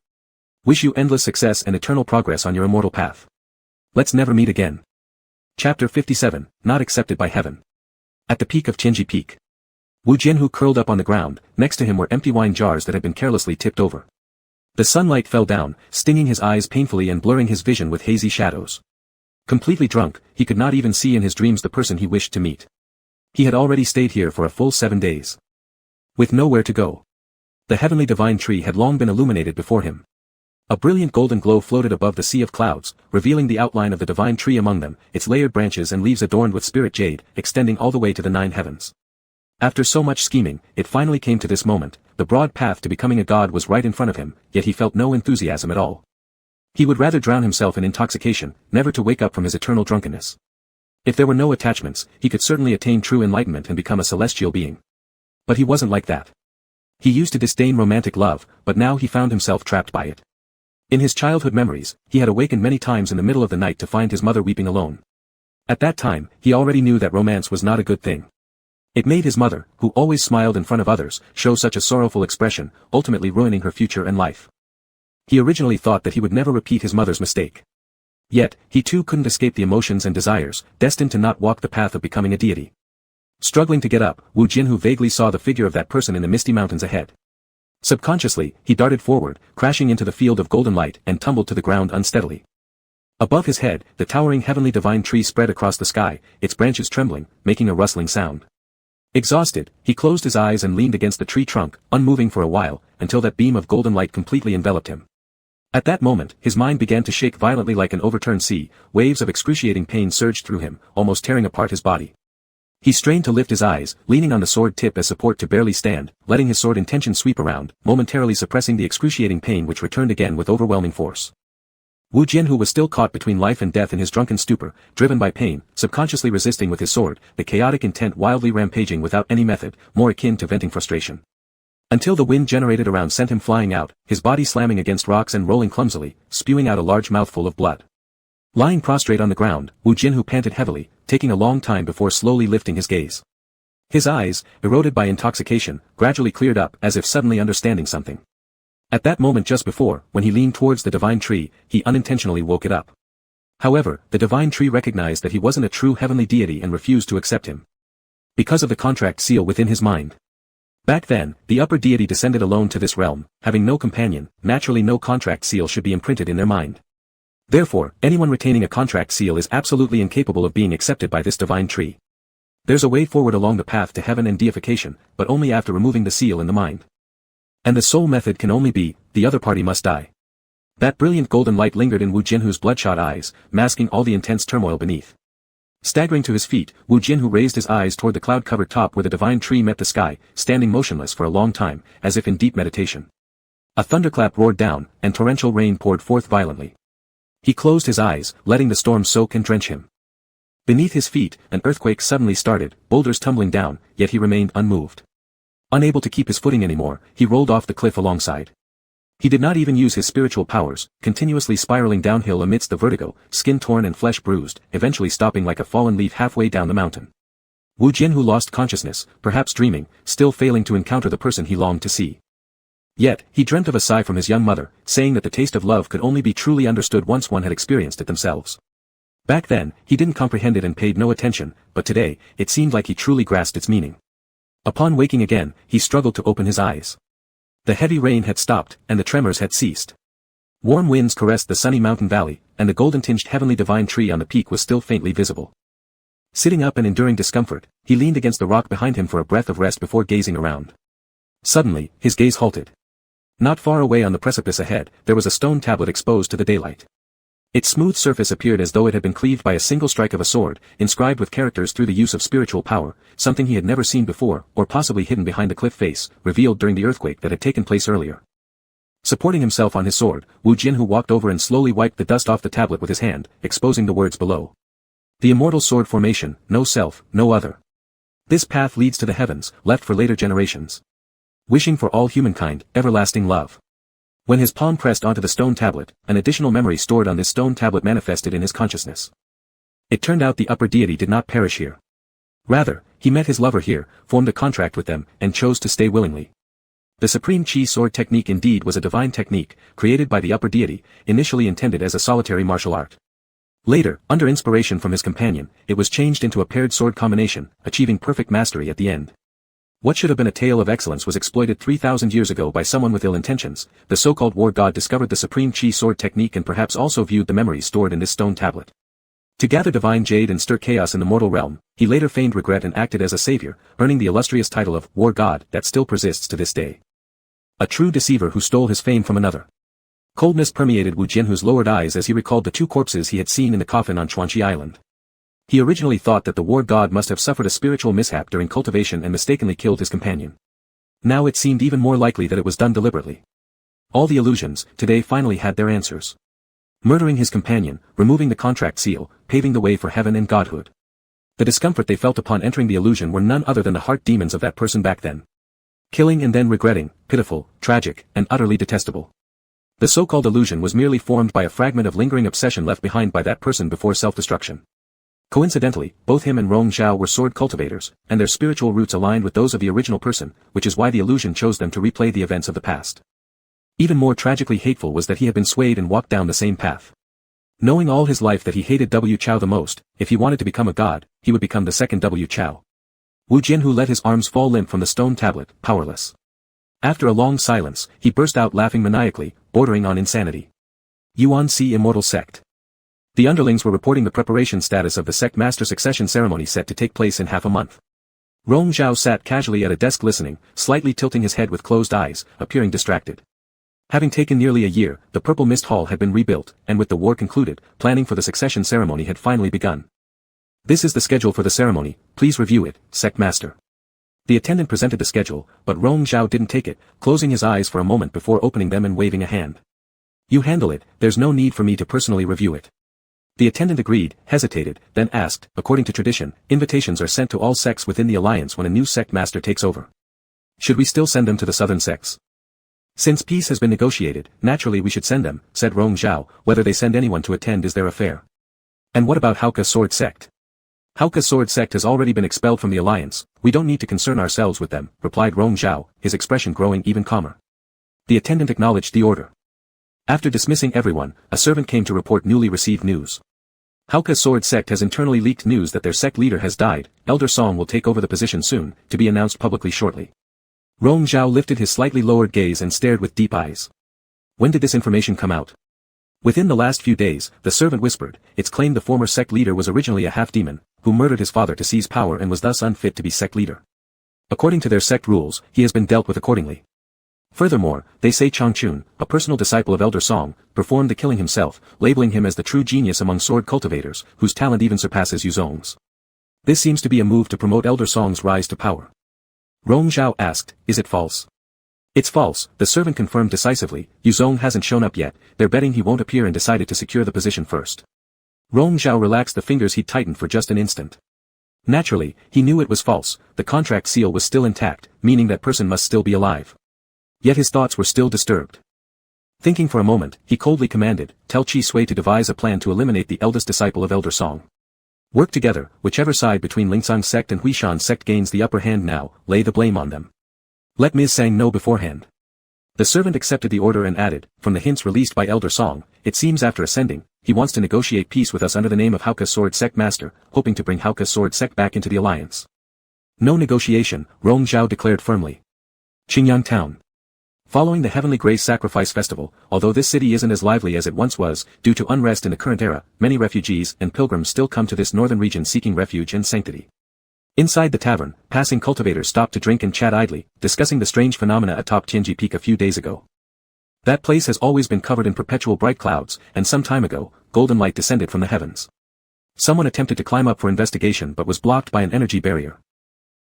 S1: Wish you endless success and eternal progress on your immortal path. Let's never meet again." Chapter 57, Not Accepted by Heaven. At the peak of Tianji Peak. Wu Jianhu curled up on the ground, next to him were empty wine jars that had been carelessly tipped over. The sunlight fell down, stinging his eyes painfully and blurring his vision with hazy shadows. Completely drunk, he could not even see in his dreams the person he wished to meet. He had already stayed here for a full 7 days. With nowhere to go. The heavenly divine tree had long been illuminated before him. A brilliant golden glow floated above the sea of clouds, revealing the outline of the divine tree among them, its layered branches and leaves adorned with spirit jade, extending all the way to the 9 heavens. After so much scheming, it finally came to this moment. The broad path to becoming a god was right in front of him, yet he felt no enthusiasm at all. He would rather drown himself in intoxication, never to wake up from his eternal drunkenness. If there were no attachments, he could certainly attain true enlightenment and become a celestial being. But he wasn't like that. He used to disdain romantic love, but now he found himself trapped by it. In his childhood memories, he had awakened many times in the middle of the night to find his mother weeping alone. At that time, he already knew that romance was not a good thing. It made his mother, who always smiled in front of others, show such a sorrowful expression, ultimately ruining her future and life. He originally thought that he would never repeat his mother's mistake. Yet, he too couldn't escape the emotions and desires, destined to not walk the path of becoming a deity. Struggling to get up, Wu Jianhu vaguely saw the figure of that person in the misty mountains ahead. Subconsciously, he darted forward, crashing into the field of golden light and tumbled to the ground unsteadily. Above his head, the towering heavenly divine tree spread across the sky, its branches trembling, making a rustling sound. Exhausted, he closed his eyes and leaned against the tree trunk, unmoving for a while, until that beam of golden light completely enveloped him. At that moment, his mind began to shake violently like an overturned sea, waves of excruciating pain surged through him, almost tearing apart his body. He strained to lift his eyes, leaning on the sword tip as support to barely stand, letting his sword intention sweep around, momentarily suppressing the excruciating pain which returned again with overwhelming force. Wu Jianhu was still caught between life and death in his drunken stupor, driven by pain, subconsciously resisting with his sword, the chaotic intent wildly rampaging without any method, more akin to venting frustration. Until the wind generated around sent him flying out, his body slamming against rocks and rolling clumsily, spewing out a large mouthful of blood. Lying prostrate on the ground, Wu Jianhu panted heavily, taking a long time before slowly lifting his gaze. His eyes, eroded by intoxication, gradually cleared up as if suddenly understanding something. At that moment just before, when he leaned towards the divine tree, he unintentionally woke it up. However, the divine tree recognized that he wasn't a true heavenly deity and refused to accept him. Because of the contract seal within his mind. Back then, the upper deity descended alone to this realm, having no companion, naturally no contract seal should be imprinted in their mind. Therefore, anyone retaining a contract seal is absolutely incapable of being accepted by this divine tree. There's a way forward along the path to heaven and deification, but only after removing the seal in the mind. And the sole method can only be, the other party must die. That brilliant golden light lingered in Wu Jianhu's bloodshot eyes, masking all the intense turmoil beneath. Staggering to his feet, Wu Jianhu raised his eyes toward the cloud-covered top where the divine tree met the sky, standing motionless for a long time, as if in deep meditation. A thunderclap roared down, and torrential rain poured forth violently. He closed his eyes, letting the storm soak and drench him. Beneath his feet, an earthquake suddenly started, boulders tumbling down, yet he remained unmoved. Unable to keep his footing anymore, he rolled off the cliff alongside. He did not even use his spiritual powers, continuously spiraling downhill amidst the vertigo, skin torn and flesh bruised, eventually stopping like a fallen leaf halfway down the mountain. Wu Jianhu lost consciousness, perhaps dreaming, still failing to encounter the person he longed to see. Yet, he dreamt of a sigh from his young mother, saying that the taste of love could only be truly understood once one had experienced it themselves. Back then, he didn't comprehend it and paid no attention, but today, it seemed like he truly grasped its meaning. Upon waking again, he struggled to open his eyes. The heavy rain had stopped, and the tremors had ceased. Warm winds caressed the sunny mountain valley, and the golden-tinged heavenly divine tree on the peak was still faintly visible. Sitting up and enduring discomfort, he leaned against the rock behind him for a breath of rest before gazing around. Suddenly, his gaze halted. Not far away on the precipice ahead, there was a stone tablet exposed to the daylight. Its smooth surface appeared as though it had been cleaved by a single strike of a sword, inscribed with characters through the use of spiritual power, something he had never seen before, or possibly hidden behind the cliff face, revealed during the earthquake that had taken place earlier. Supporting himself on his sword, Wu Jianhu walked over and slowly wiped the dust off the tablet with his hand, exposing the words below. The immortal sword formation, no self, no other. This path leads to the heavens, left for later generations. Wishing for all humankind, everlasting love. When his palm pressed onto the stone tablet, an additional memory stored on this stone tablet manifested in his consciousness. It turned out the upper deity did not perish here. Rather, he met his lover here, formed a contract with them, and chose to stay willingly. The supreme chi sword technique indeed was a divine technique, created by the upper deity, initially intended as a solitary martial art. Later, under inspiration from his companion, it was changed into a paired sword combination, achieving perfect mastery at the end. What should have been a tale of excellence was exploited 3,000 years ago by someone with ill intentions. The so-called war god discovered the supreme chi sword technique and perhaps also viewed the memories stored in this stone tablet. To gather divine jade and stir chaos in the mortal realm, he later feigned regret and acted as a savior, earning the illustrious title of war god that still persists to this day. A true deceiver who stole his fame from another. Coldness permeated Wu Jianhu's lowered eyes as he recalled the two corpses he had seen in the coffin on Chuanqi Island. He originally thought that the war god must have suffered a spiritual mishap during cultivation and mistakenly killed his companion. Now it seemed even more likely that it was done deliberately. All the illusions, today finally had their answers. Murdering his companion, removing the contract seal, paving the way for heaven and godhood. The discomfort they felt upon entering the illusion were none other than the heart demons of that person back then. Killing and then regretting, pitiful, tragic, and utterly detestable. The so-called illusion was merely formed by a fragment of lingering obsession left behind by that person before self-destruction. Coincidentally, both him and Rong Zhao were sword cultivators, and their spiritual roots aligned with those of the original person, which is why the illusion chose them to replay the events of the past. Even more tragically hateful was that he had been swayed and walked down the same path. Knowing all his life that he hated W. Chao the most, if he wanted to become a god, he would become the second W. Chao. Wu Jianhu let his arms fall limp from the stone tablet, powerless. After a long silence, he burst out laughing maniacally, bordering on insanity. Yuan Si Immortal Sect. The underlings were reporting the preparation status of the sect master succession ceremony set to take place in half a month. Rong Zhao sat casually at a desk listening, slightly tilting his head with closed eyes, appearing distracted. Having taken nearly a year, the Purple Mist Hall had been rebuilt, and with the war concluded, planning for the succession ceremony had finally begun. This is the schedule for the ceremony, please review it, sect master. The attendant presented the schedule, but Rong Zhao didn't take it, closing his eyes for a moment before opening them and waving a hand. You handle it, there's no need for me to personally review it. The attendant agreed, hesitated, then asked, according to tradition, invitations are sent to all sects within the alliance when a new sect master takes over. Should we still send them to the southern sects? Since peace has been negotiated, naturally we should send them, said Rong Zhao. Whether they send anyone to attend is their affair. And what about Hauka Sword Sect? Hauka Sword Sect has already been expelled from the alliance, we don't need to concern ourselves with them, replied Rong Zhao, his expression growing even calmer. The attendant acknowledged the order. After dismissing everyone, a servant came to report newly received news. Hauka Sword Sect has internally leaked news that their sect leader has died. Elder Song will take over the position soon, to be announced publicly shortly. Rong Zhao lifted his slightly lowered gaze and stared with deep eyes. When did this information come out? Within the last few days, the servant whispered. It's claimed the former sect leader was originally a half-demon, who murdered his father to seize power and was thus unfit to be sect leader. According to their sect rules, he has been dealt with accordingly. Furthermore, they say Changchun, a personal disciple of Elder Song, performed the killing himself, labeling him as the true genius among sword cultivators, whose talent even surpasses Yuzong's. This seems to be a move to promote Elder Song's rise to power. Rong Zhao asked, is it false? It's false, the servant confirmed decisively. Yuzong hasn't shown up yet, they're betting he won't appear and decided to secure the position first. Rong Zhao relaxed the fingers he'd tightened for just an instant. Naturally, he knew it was false, the contract seal was still intact, meaning that person must still be alive. Yet his thoughts were still disturbed. Thinking for a moment, he coldly commanded, tell Chi Sui to devise a plan to eliminate the eldest disciple of Elder Song. Work together, whichever side between Lingsang sect and Huishan sect gains the upper hand now, lay the blame on them. Let Ms. Sang know beforehand. The servant accepted the order and added, from the hints released by Elder Song, it seems after ascending, he wants to negotiate peace with us under the name of Hauka Sword Sect Master, hoping to bring Hauka Sword Sect back into the alliance. No negotiation, Rong Zhao declared firmly. Qingyang Town. Following the Heavenly Grace Sacrifice Festival, although this city isn't as lively as it once was, due to unrest in the current era, many refugees and pilgrims still come to this northern region seeking refuge and sanctity. Inside the tavern, passing cultivators stopped to drink and chat idly, discussing the strange phenomena atop Tianji Peak a few days ago. That place has always been covered in perpetual bright clouds, and some time ago, golden light descended from the heavens. Someone attempted to climb up for investigation but was blocked by an energy barrier.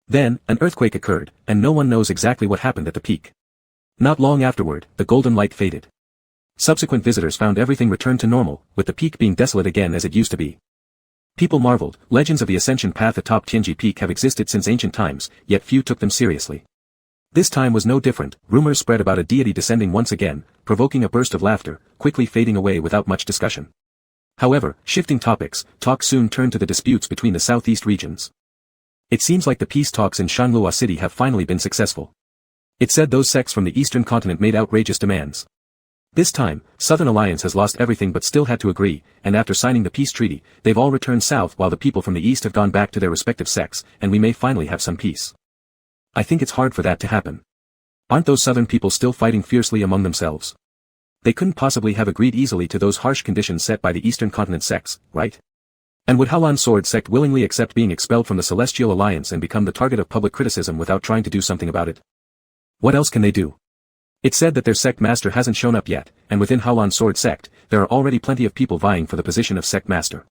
S1: Then, an earthquake occurred, and no one knows exactly what happened at the peak. Not long afterward, the golden light faded. Subsequent visitors found everything returned to normal, with the peak being desolate again as it used to be. People marveled, legends of the ascension path atop Tianji Peak have existed since ancient times, yet few took them seriously. This time was no different, rumors spread about a deity descending once again, provoking a burst of laughter, quickly fading away without much discussion. However, shifting topics, talk soon turned to the disputes between the southeast regions. It seems like the peace talks in Shanglua City have finally been successful. It said those sects from the eastern continent made outrageous demands. This time, Southern Alliance has lost everything but still had to agree, and after signing the peace treaty, they've all returned south while the people from the east have gone back to their respective sects, and we may finally have some peace. I think it's hard for that to happen. Aren't those southern people still fighting fiercely among themselves? They couldn't possibly have agreed easily to those harsh conditions set by the eastern continent sects, right? And would Haolan Sword Sect willingly accept being expelled from the Celestial Alliance and become the target of public criticism without trying to do something about it? What else can they do? It's said that their sect master hasn't shown up yet, and within Haolan Sword Sect, there are already plenty of people vying for the position of sect master.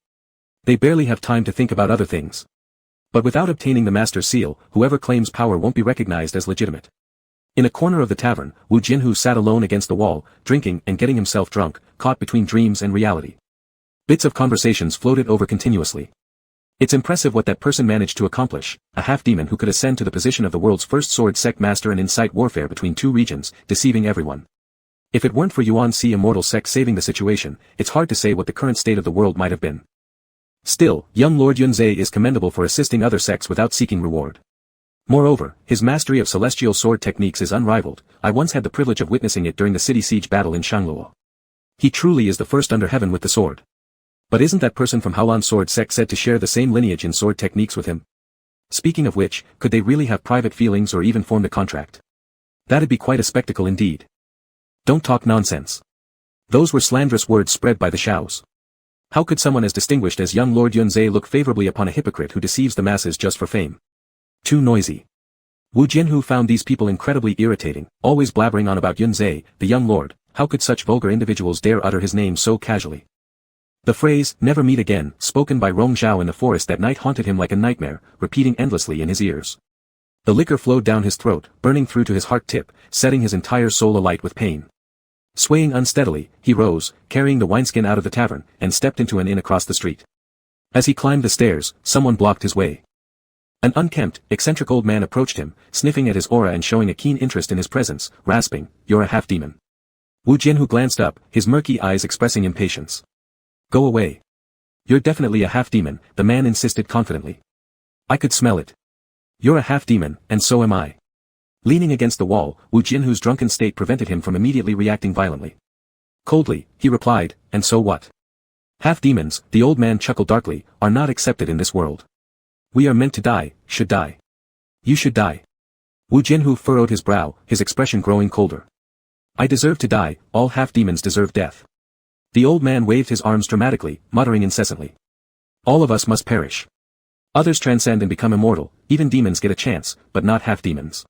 S1: They barely have time to think about other things. But without obtaining the master's seal, whoever claims power won't be recognized as legitimate. In a corner of the tavern, Wu Jinhu sat alone against the wall, drinking and getting himself drunk, caught between dreams and reality. Bits of conversations floated over continuously. It's impressive what that person managed to accomplish, a half-demon who could ascend to the position of the world's first sword sect master and incite warfare between two regions, deceiving everyone. If it weren't for Yuan Si Immortal Sect saving the situation, it's hard to say what the current state of the world might have been. Still, young Lord Yunzei is commendable for assisting other sects without seeking reward. Moreover, his mastery of celestial sword techniques is unrivaled. I once had the privilege of witnessing it during the city siege battle in Shanglua. He truly is the first under heaven with the sword. But isn't that person from Haolan Sword Sect said to share the same lineage in sword techniques with him? Speaking of which, could they really have private feelings or even formed a contract? That'd be quite a spectacle indeed. Don't talk nonsense. Those were slanderous words spread by the Shaos. How could someone as distinguished as young Lord Yunzei look favorably upon a hypocrite who deceives the masses just for fame? Too noisy. Wu Jianhu found these people incredibly irritating, always blabbering on about Yunzei, the young lord. How could such vulgar individuals dare utter his name so casually? The phrase, never meet again, spoken by Rong Zhao in the forest that night haunted him like a nightmare, repeating endlessly in his ears. The liquor flowed down his throat, burning through to his heart tip, setting his entire soul alight with pain. Swaying unsteadily, he rose, carrying the wineskin out of the tavern, and stepped into an inn across the street. As he climbed the stairs, someone blocked his way. An unkempt, eccentric old man approached him, sniffing at his aura and showing a keen interest in his presence, rasping, "You're a half-demon." Wu Jianhu glanced up, his murky eyes expressing impatience. "Go away. You're definitely a half-demon," the man insisted confidently. "I could smell it. You're a half-demon, and so am I." Leaning against the wall, Wu Jianhu's drunken state prevented him from immediately reacting violently. Coldly, he replied, "And so what? Half-demons," the old man chuckled darkly, "are not accepted in this world. We are meant to die, should die. You should die." Wu Jianhu furrowed his brow, his expression growing colder. "I deserve to die, all half-demons deserve death." The old man waved his arms dramatically, muttering incessantly. "All of us must perish. Others transcend and become immortal, even demons get a chance, but not half-demons.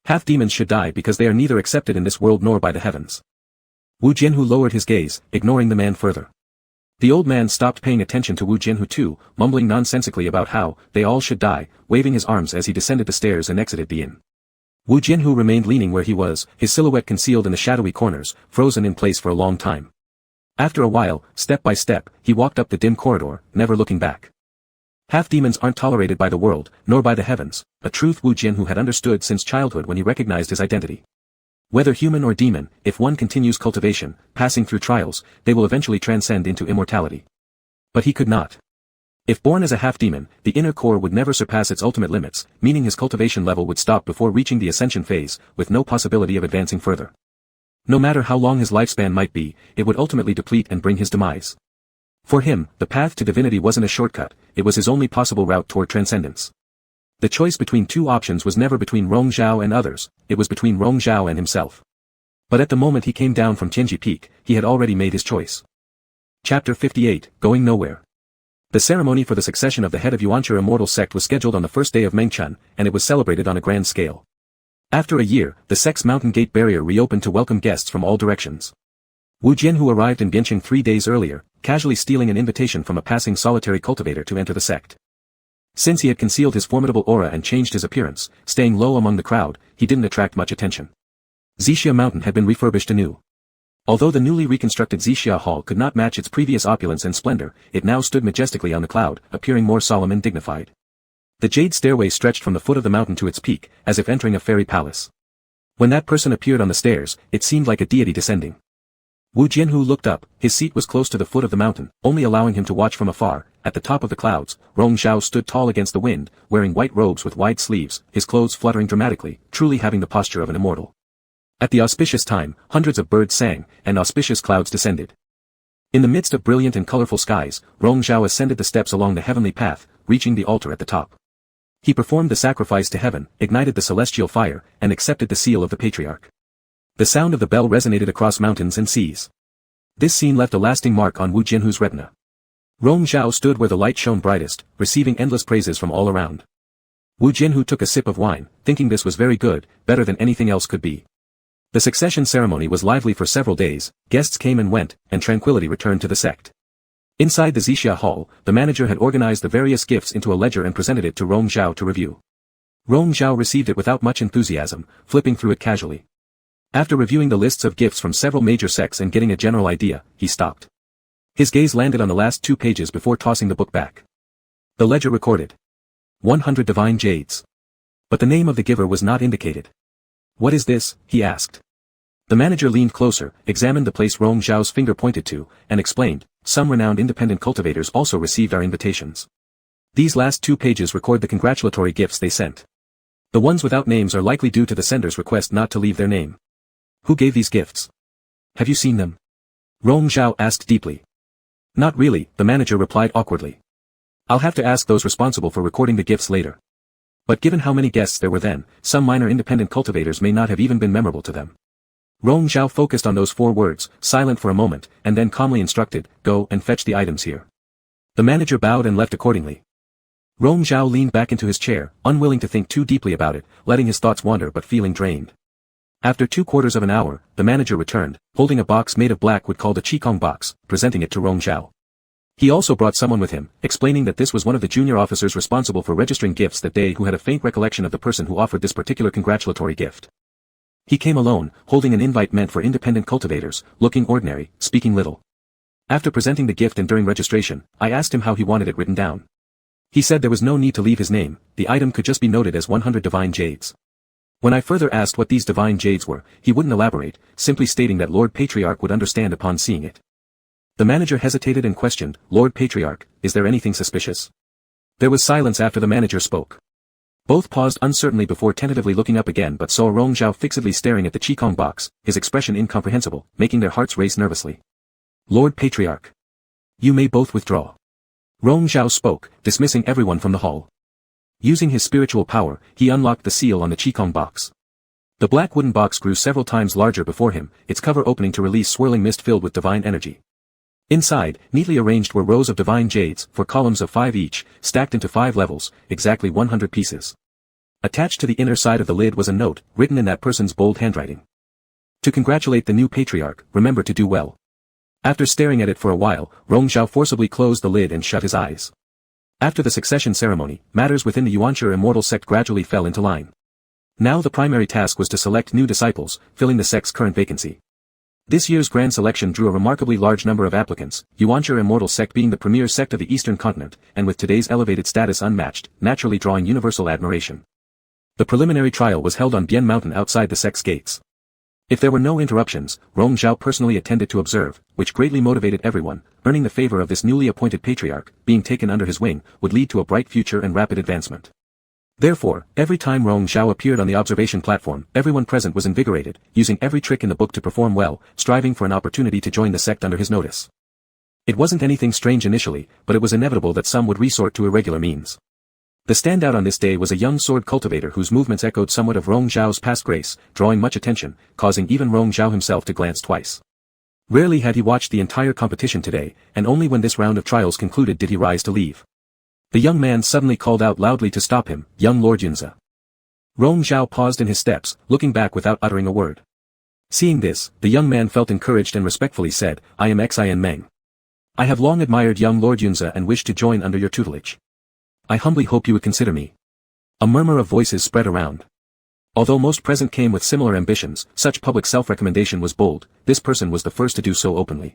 S1: Half-demons should die because they are neither accepted in this world nor by the heavens." Wu Jianhu lowered his gaze, ignoring the man further. The old man stopped paying attention to Wu Jianhu too, mumbling nonsensically about how they all should die, waving his arms as he descended the stairs and exited the inn. Wu Jianhu remained leaning where he was, his silhouette concealed in the shadowy corners, frozen in place for a long time. After a while, step by step, he walked up the dim corridor, never looking back. Half-demons aren't tolerated by the world, nor by the heavens, a truth Wu Jianhu had understood since childhood when he recognized his identity. Whether human or demon, if one continues cultivation, passing through trials, they will eventually transcend into immortality. But he could not. If born as a half-demon, the inner core would never surpass its ultimate limits, meaning his cultivation level would stop before reaching the ascension phase, with no possibility of advancing further. No matter how long his lifespan might be, it would ultimately deplete and bring his demise. For him, the path to divinity wasn't a shortcut, it was his only possible route toward transcendence. The choice between two options was never between Rong Zhao and others, it was between Rong Zhao and himself. But at the moment he came down from Tianji Peak, he had already made his choice. Chapter 58, Going Nowhere. The ceremony for the succession of the head of Yuanchi immortal sect was scheduled on the first day of Mengchen, and it was celebrated on a grand scale. After a year, the sect's mountain gate barrier reopened to welcome guests from all directions. Wu Jianhu arrived in Bianqing 3 days earlier, casually stealing an invitation from a passing solitary cultivator to enter the sect. Since he had concealed his formidable aura and changed his appearance, staying low among the crowd, he didn't attract much attention. Xixia Mountain had been refurbished anew. Although the newly reconstructed Xixia Hall could not match its previous opulence and splendor, it now stood majestically on the cloud, appearing more solemn and dignified. The jade stairway stretched from the foot of the mountain to its peak, as if entering a fairy palace. When that person appeared on the stairs, it seemed like a deity descending. Wu Jianhu looked up, his seat was close to the foot of the mountain, only allowing him to watch from afar. At the top of the clouds, Rong Zhao stood tall against the wind, wearing white robes with wide sleeves, his clothes fluttering dramatically, truly having the posture of an immortal. At the auspicious time, hundreds of birds sang, and auspicious clouds descended. In the midst of brilliant and colorful skies, Rong Zhao ascended the steps along the heavenly path, reaching the altar at the top. He performed the sacrifice to heaven, ignited the celestial fire, and accepted the seal of the patriarch. The sound of the bell resonated across mountains and seas. This scene left a lasting mark on Wu Jianhu's retina. Rong Zhao stood where the light shone brightest, receiving endless praises from all around. Wu Jianhu took a sip of wine, thinking this was very good, better than anything else could be. The succession ceremony was lively for several days, guests came and went, and tranquility returned to the sect. Inside the Xixia Hall, the manager had organized the various gifts into a ledger and presented it to Rong Zhao to review. Rong Zhao received it without much enthusiasm, flipping through it casually. After reviewing the lists of gifts from several major sects and getting a general idea, he stopped. His gaze landed on the last 2 pages before tossing the book back. The ledger recorded 100 divine jades. But the name of the giver was not indicated. "What is this?" he asked. The manager leaned closer, examined the place Rong Zhao's finger pointed to, and explained, "Some renowned independent cultivators also received our invitations. These last 2 pages record the congratulatory gifts they sent. The ones without names are likely due to the sender's request not to leave their name." "Who gave these gifts? Have you seen them?" Rong Zhao asked deeply. "Not really," the manager replied awkwardly. "I'll have to ask those responsible for recording the gifts later. But given how many guests there were then, some minor independent cultivators may not have even been memorable to them." Rong Zhao focused on those 4 words, silent for a moment, and then calmly instructed, "Go and fetch the items here." The manager bowed and left accordingly. Rong Zhao leaned back into his chair, unwilling to think too deeply about it, letting his thoughts wander but feeling drained. After 3/4 of an hour, the manager returned, holding a box made of black wood called a Qigong box, presenting it to Rong Zhao. He also brought someone with him, explaining that this was one of the junior officers responsible for registering gifts that day who had a faint recollection of the person who offered this particular congratulatory gift. He came alone, holding an invite meant for independent cultivators, looking ordinary, speaking little. After presenting the gift and during registration, I asked him how he wanted it written down. He said there was no need to leave his name, the item could just be noted as 100 divine jades. When I further asked what these divine jades were, he wouldn't elaborate, simply stating that Lord Patriarch would understand upon seeing it. The manager hesitated and questioned, "Lord Patriarch, is there anything suspicious?" There was silence after the manager spoke. Both paused uncertainly before tentatively looking up again but saw Rong Zhao fixedly staring at the Qigong box, his expression incomprehensible, making their hearts race nervously. "Lord Patriarch. You may both withdraw." Rong Zhao spoke, dismissing everyone from the hall. Using his spiritual power, he unlocked the seal on the Qigong box. The black wooden box grew several times larger before him, its cover opening to release swirling mist filled with divine energy. Inside, neatly arranged were rows of divine jades, 4 columns of 5 each, stacked into 5 levels, exactly 100 pieces. Attached to the inner side of the lid was a note, written in that person's bold handwriting. "To congratulate the new patriarch, remember to do well." After staring at it for a while, Rong Zhao forcibly closed the lid and shut his eyes. After the succession ceremony, matters within the Yuanshi immortal sect gradually fell into line. Now the primary task was to select new disciples, filling the sect's current vacancy. This year's grand selection drew a remarkably large number of applicants, Yuanshi immortal sect being the premier sect of the eastern continent, and with today's elevated status unmatched, naturally drawing universal admiration. The preliminary trial was held on Bian Mountain outside the sect's gates. If there were no interruptions, Rong Zhao personally attended to observe, which greatly motivated everyone, earning the favor of this newly appointed patriarch, being taken under his wing, would lead to a bright future and rapid advancement. Therefore, every time Rong Zhao appeared on the observation platform, everyone present was invigorated, using every trick in the book to perform well, striving for an opportunity to join the sect under his notice. It wasn't anything strange initially, but it was inevitable that some would resort to irregular means. The standout on this day was a young sword cultivator whose movements echoed somewhat of Rong Zhao's past grace, drawing much attention, causing even Rong Zhao himself to glance twice. Rarely had he watched the entire competition today, and only when this round of trials concluded did he rise to leave. The young man suddenly called out loudly to stop him, "Young Lord Yunze." Rong Zhao paused in his steps, looking back without uttering a word. Seeing this, the young man felt encouraged and respectfully said, "I am Xin Meng. I have long admired young Lord Yunze and wish to join under your tutelage. I humbly hope you would consider me." A murmur of voices spread around. Although most present came with similar ambitions, such public self-recommendation was bold, this person was the first to do so openly.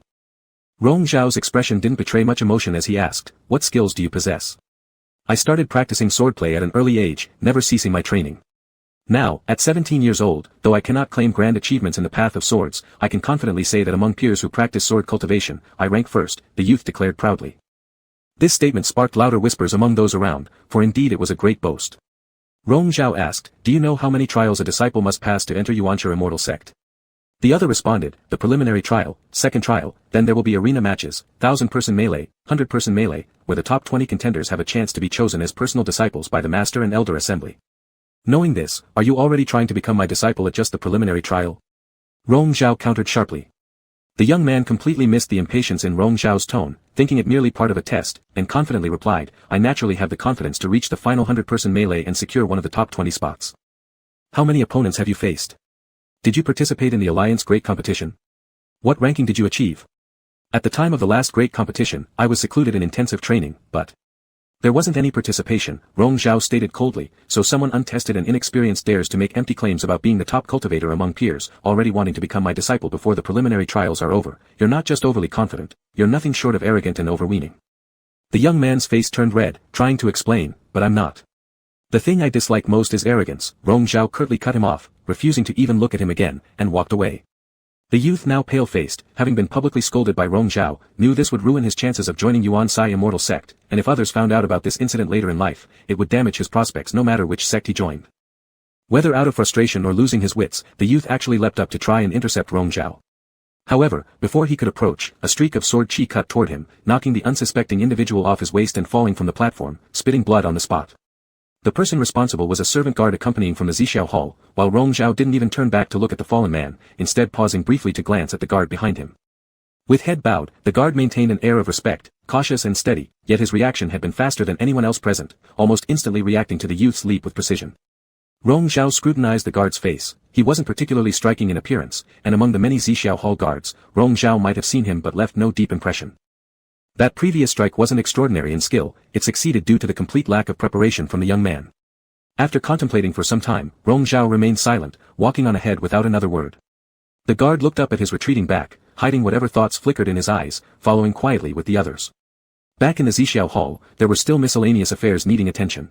S1: Rong Zhao's expression didn't betray much emotion as he asked, "What skills do you possess?" "I started practicing swordplay at an early age, never ceasing my training. Now, at 17 years old, though I cannot claim grand achievements in the path of swords, I can confidently say that among peers who practice sword cultivation, I rank first," the youth declared proudly. This statement sparked louder whispers among those around, for indeed it was a great boast. Rong Zhao asked, "Do you know how many trials a disciple must pass to enter Yuanshi immortal sect?" The other responded, "The preliminary trial, second trial, then there will be arena matches, 1,000-person melee, 100-person melee, where the top 20 contenders have a chance to be chosen as personal disciples by the Master and Elder Assembly. Knowing this, are you already trying to become my disciple at just the preliminary trial?" Rong Zhao countered sharply. The young man completely missed the impatience in Rong Zhao's tone, thinking it merely part of a test, and confidently replied, "I naturally have the confidence to reach the final 100-person melee and secure one of the top 20 spots." "How many opponents have you faced? Did you participate in the Alliance Great Competition? What ranking did you achieve?" "At the time of the last great competition, I was secluded in intensive training, but..." "There wasn't any participation," Rong Zhao stated coldly, "so someone untested and inexperienced dares to make empty claims about being the top cultivator among peers, already wanting to become my disciple before the preliminary trials are over. You're not just overly confident, you're nothing short of arrogant and overweening." The young man's face turned red, trying to explain, "But I'm not. The thing I dislike most is arrogance." Rong Zhao curtly cut him off, refusing to even look at him again, and walked away. The youth, now pale-faced, having been publicly scolded by Rong Zhao, knew this would ruin his chances of joining Yuanshi immortal sect, and if others found out about this incident later in life, it would damage his prospects no matter which sect he joined. Whether out of frustration or losing his wits, the youth actually leapt up to try and intercept Rong Zhao. However, before he could approach, a streak of sword chi cut toward him, knocking the unsuspecting individual off his waist and falling from the platform, spitting blood on the spot. The person responsible was a servant guard accompanying from the Zixiao Hall, while Rong Zhao didn't even turn back to look at the fallen man, instead pausing briefly to glance at the guard behind him. With head bowed, the guard maintained an air of respect, cautious and steady, yet his reaction had been faster than anyone else present, almost instantly reacting to the youth's leap with precision. Rong Zhao scrutinized the guard's face. He wasn't particularly striking in appearance, and among the many Zixiao Hall guards, Rong Zhao might have seen him but left no deep impression. That previous strike wasn't extraordinary in skill, it succeeded due to the complete lack of preparation from the young man. After contemplating for some time, Rong Zhao remained silent, walking on ahead without another word. The guard looked up at his retreating back, hiding whatever thoughts flickered in his eyes, following quietly with the others. Back in the Zixiao Hall, there were still miscellaneous affairs needing attention.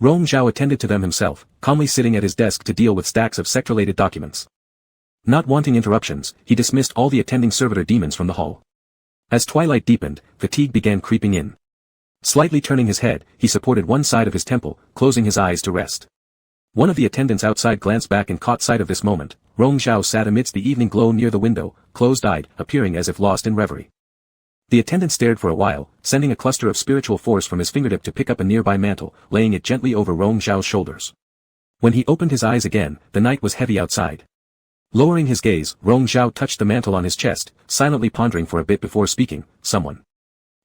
S1: Rong Zhao attended to them himself, calmly sitting at his desk to deal with stacks of sect-related documents. Not wanting interruptions, he dismissed all the attending servitor demons from the hall. As twilight deepened, fatigue began creeping in. Slightly turning his head, he supported one side of his temple, closing his eyes to rest. One of the attendants outside glanced back and caught sight of this moment. Rong Zhao sat amidst the evening glow near the window, closed-eyed, appearing as if lost in reverie. The attendant stared for a while, sending a cluster of spiritual force from his fingertip to pick up a nearby mantle, laying it gently over Rong Zhao's shoulders. When he opened his eyes again, the night was heavy outside. Lowering his gaze, Rong Zhao touched the mantle on his chest, silently pondering for a bit before speaking. Someone.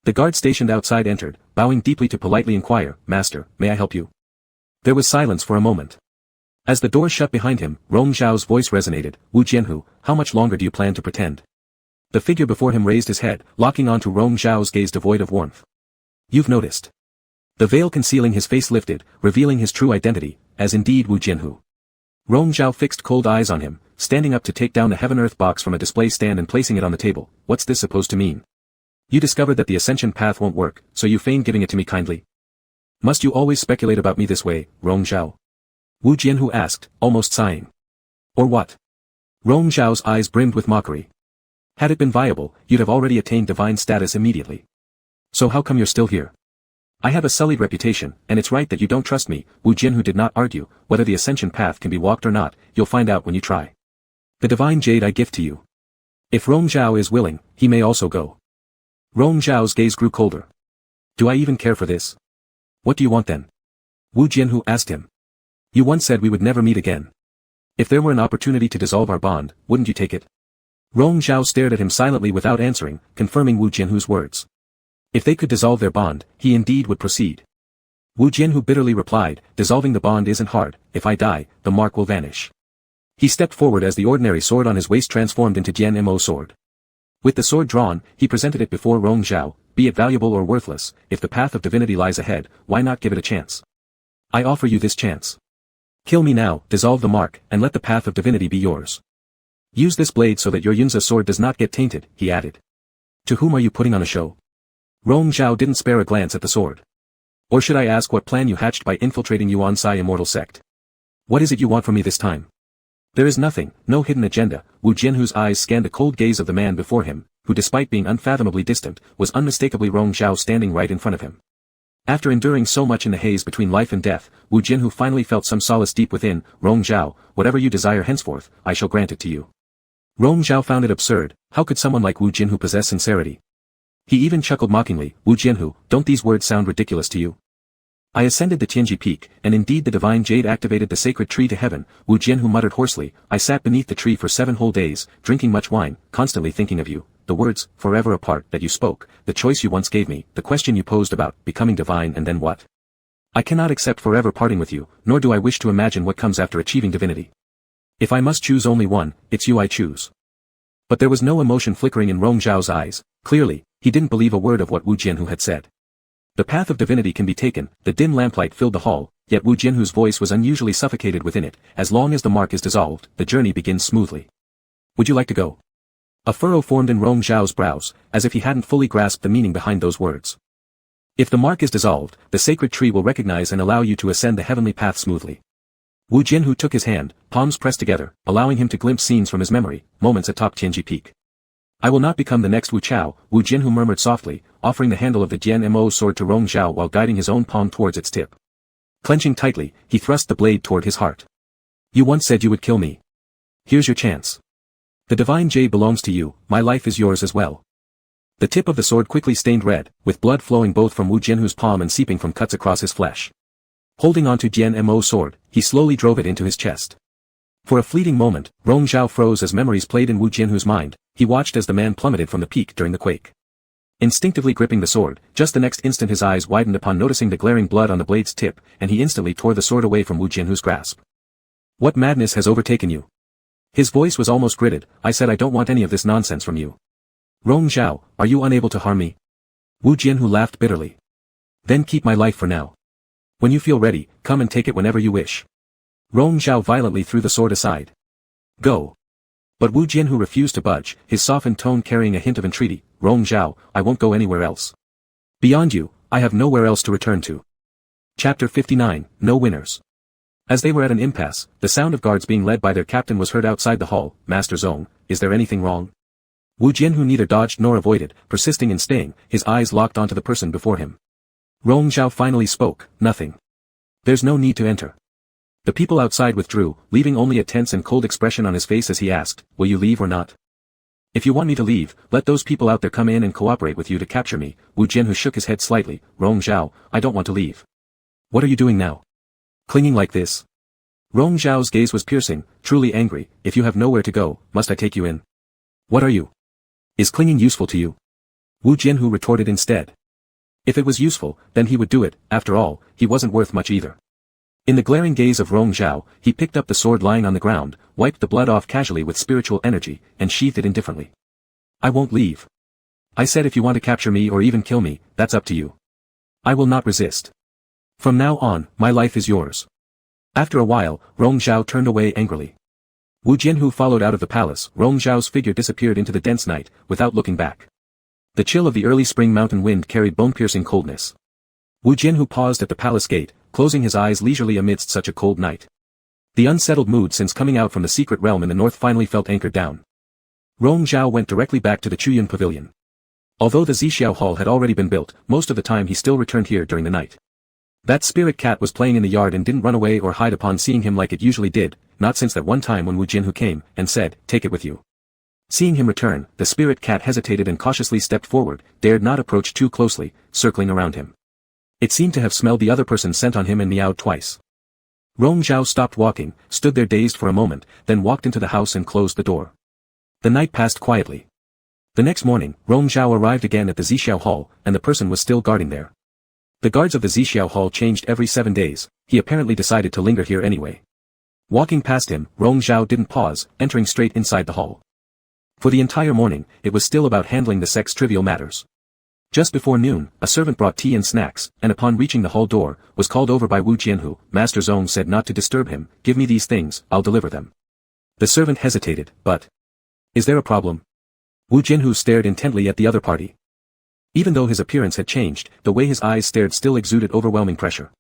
S1: The guard stationed outside entered, bowing deeply to politely inquire, "Master, may I help you?" There was silence for a moment. As the door shut behind him, Rong Zhao's voice resonated, "Wu Jianhu, how much longer do you plan to pretend?" The figure before him raised his head, locking onto Rong Zhao's gaze devoid of warmth. "You've noticed." The veil concealing his face lifted, revealing his true identity, as indeed Wu Jianhu. Rong Zhao fixed cold eyes on him, standing up to take down the heaven-earth box from a display stand and placing it on the table. "What's this supposed to mean? You discovered that the ascension path won't work, so you feign giving it to me kindly. Must you always speculate about me this way, Rong Zhao?" Wu Jianhu asked, almost sighing. "Or what?" Rong Zhao's eyes brimmed with mockery. "Had it been viable, you'd have already attained divine status immediately. So how come you're still here? I have a sullied reputation, and it's right that you don't trust me." Wu Jianhu did not argue. "Whether the ascension path can be walked or not, you'll find out when you try. The divine jade I gift to you. If Rong Zhao is willing, he may also go." Rong Zhao's gaze grew colder. "Do I even care for this? What do you want then?" Wu Jianhu asked him. "You once said we would never meet again. If there were an opportunity to dissolve our bond, wouldn't you take it?" Rong Zhao stared at him silently without answering, confirming Wu Jianhu's words. If they could dissolve their bond, he indeed would proceed. Wu Jianhu bitterly replied, "Dissolving the bond isn't hard. If I die, the mark will vanish." He stepped forward as the ordinary sword on his waist transformed into Jian Mo sword. With the sword drawn, he presented it before Rong Zhao. "Be it valuable or worthless, if the path of divinity lies ahead, why not give it a chance? I offer you this chance. Kill me now, dissolve the mark, and let the path of divinity be yours. Use this blade so that your Yunza sword does not get tainted," he added. "To whom are you putting on a show?" Rong Zhao didn't spare a glance at the sword. "Or should I ask what plan you hatched by infiltrating Yuan Sai immortal sect? What is it you want from me this time?" "There is nothing, no hidden agenda." Wu Jianhu's eyes scanned the cold gaze of the man before him, who despite being unfathomably distant, was unmistakably Rong Zhao standing right in front of him. After enduring so much in the haze between life and death, Wu Jianhu finally felt some solace deep within. "Rong Zhao, whatever you desire henceforth, I shall grant it to you." Rong Zhao found it absurd. How could someone like Wu Jianhu possess sincerity? He even chuckled mockingly. "Wu Jianhu, don't these words sound ridiculous to you? I ascended the Tianji Peak, and indeed the divine jade activated the sacred tree to heaven." Wu Jianhu muttered hoarsely. "I sat beneath the tree for 7 whole days, drinking much wine, constantly thinking of you. The words, forever apart, that you spoke, the choice you once gave me, the question you posed about becoming divine and then what? I cannot accept forever parting with you, nor do I wish to imagine what comes after achieving divinity. If I must choose only one, it's you I choose." But there was no emotion flickering in Rong Zhao's eyes. Clearly, he didn't believe a word of what Wu Jianhu had said. The path of divinity can be taken. The dim lamplight filled the hall, yet Wu Jianhu's voice was unusually suffocated within it. "As long as the mark is dissolved, the journey begins smoothly. Would you like to go?" A furrow formed in Rong Zhao's brows, as if he hadn't fully grasped the meaning behind those words. "If the mark is dissolved, the sacred tree will recognize and allow you to ascend the heavenly path smoothly." Wu Jianhu took his hand, palms pressed together, allowing him to glimpse scenes from his memory, moments atop Tianji Peak. "I will not become the next Wu Chao," Wu Jianhu murmured softly, offering the handle of the Jian Mo sword to Rong Zhao while guiding his own palm towards its tip. Clenching tightly, he thrust the blade toward his heart. "You once said you would kill me. Here's your chance. The divine jade belongs to you, my life is yours as well." The tip of the sword quickly stained red, with blood flowing both from Wu Jianhu's palm and seeping from cuts across his flesh. Holding onto Jian Mo's sword, he slowly drove it into his chest. For a fleeting moment, Rong Zhao froze as memories played in Wu Jianhu's mind. He watched as the man plummeted from the peak during the quake. Instinctively gripping the sword, just the next instant his eyes widened upon noticing the glaring blood on the blade's tip, and he instantly tore the sword away from Wu Jianhu's grasp. "What madness has overtaken you?" His voice was almost gritted. "I said I don't want any of this nonsense from you. Rong Zhao, are you unable to harm me?" Wu Jianhu laughed bitterly. "Then keep my life for now. When you feel ready, come and take it whenever you wish. Rong Zhao violently threw the sword aside. Go. But Wu Jianhu refused to budge, his softened tone carrying a hint of entreaty. Rong Zhao, I won't go anywhere else. Beyond you, I have nowhere else to return to. Chapter 59, No Winners. As they were at an impasse, the sound of guards being led by their captain was heard outside the hall. Master Zong, is there anything wrong? Wu Jianhu neither dodged nor avoided, persisting in staying, his eyes locked onto the person before him. Rong Zhao finally spoke, nothing. There's no need to enter. The people outside withdrew, leaving only a tense and cold expression on his face as he asked, will you leave or not? If you want me to leave, let those people out there come in and cooperate with you to capture me. Wu Jianhu shook his head slightly. Rong Zhao, I don't want to leave. What are you doing now? Clinging like this? Rong Zhao's gaze was piercing, truly angry. If you have nowhere to go, must I take you in? What are you? Is clinging useful to you? Wu Jianhu retorted instead. If it was useful, then he would do it. After all, he wasn't worth much either. In the glaring gaze of Rong Zhao, he picked up the sword lying on the ground, wiped the blood off casually with spiritual energy, and sheathed it indifferently. I won't leave. I said if you want to capture me or even kill me, that's up to you. I will not resist. From now on, my life is yours. After a while, Rong Zhao turned away angrily. Wu Jianhu followed out of the palace. Rong Zhao's figure disappeared into the dense night, without looking back. The chill of the early spring mountain wind carried bone-piercing coldness. Wu Jianhu paused at the palace gate, closing his eyes leisurely amidst such a cold night. The unsettled mood since coming out from the secret realm in the north finally felt anchored down. Rong Zhao went directly back to the Chuyun pavilion. Although the Zixiao hall had already been built, most of the time he still returned here during the night. That spirit cat was playing in the yard and didn't run away or hide upon seeing him like it usually did, not since that one time when Wu Jianhu came and said, take it with you. Seeing him return, the spirit cat hesitated and cautiously stepped forward, dared not approach too closely, circling around him. It seemed to have smelled the other person's scent on him and meowed twice. Rong Zhao stopped walking, stood there dazed for a moment, then walked into the house and closed the door. The night passed quietly. The next morning, Rong Zhao arrived again at the Zixiao hall, and the person was still guarding there. The guards of the Zixiao hall changed every 7 days, he apparently decided to linger here anyway. Walking past him, Rong Zhao didn't pause, entering straight inside the hall. For the entire morning, it was still about handling the sect's trivial matters. Just before noon, a servant brought tea and snacks, and upon reaching the hall door, was called over by Wu Jianhu. Master Zong said not to disturb him. Give me these things, I'll deliver them. The servant hesitated, but... Is there a problem? Wu Jianhu stared intently at the other party. Even though his appearance had changed, the way his eyes stared still exuded overwhelming pressure.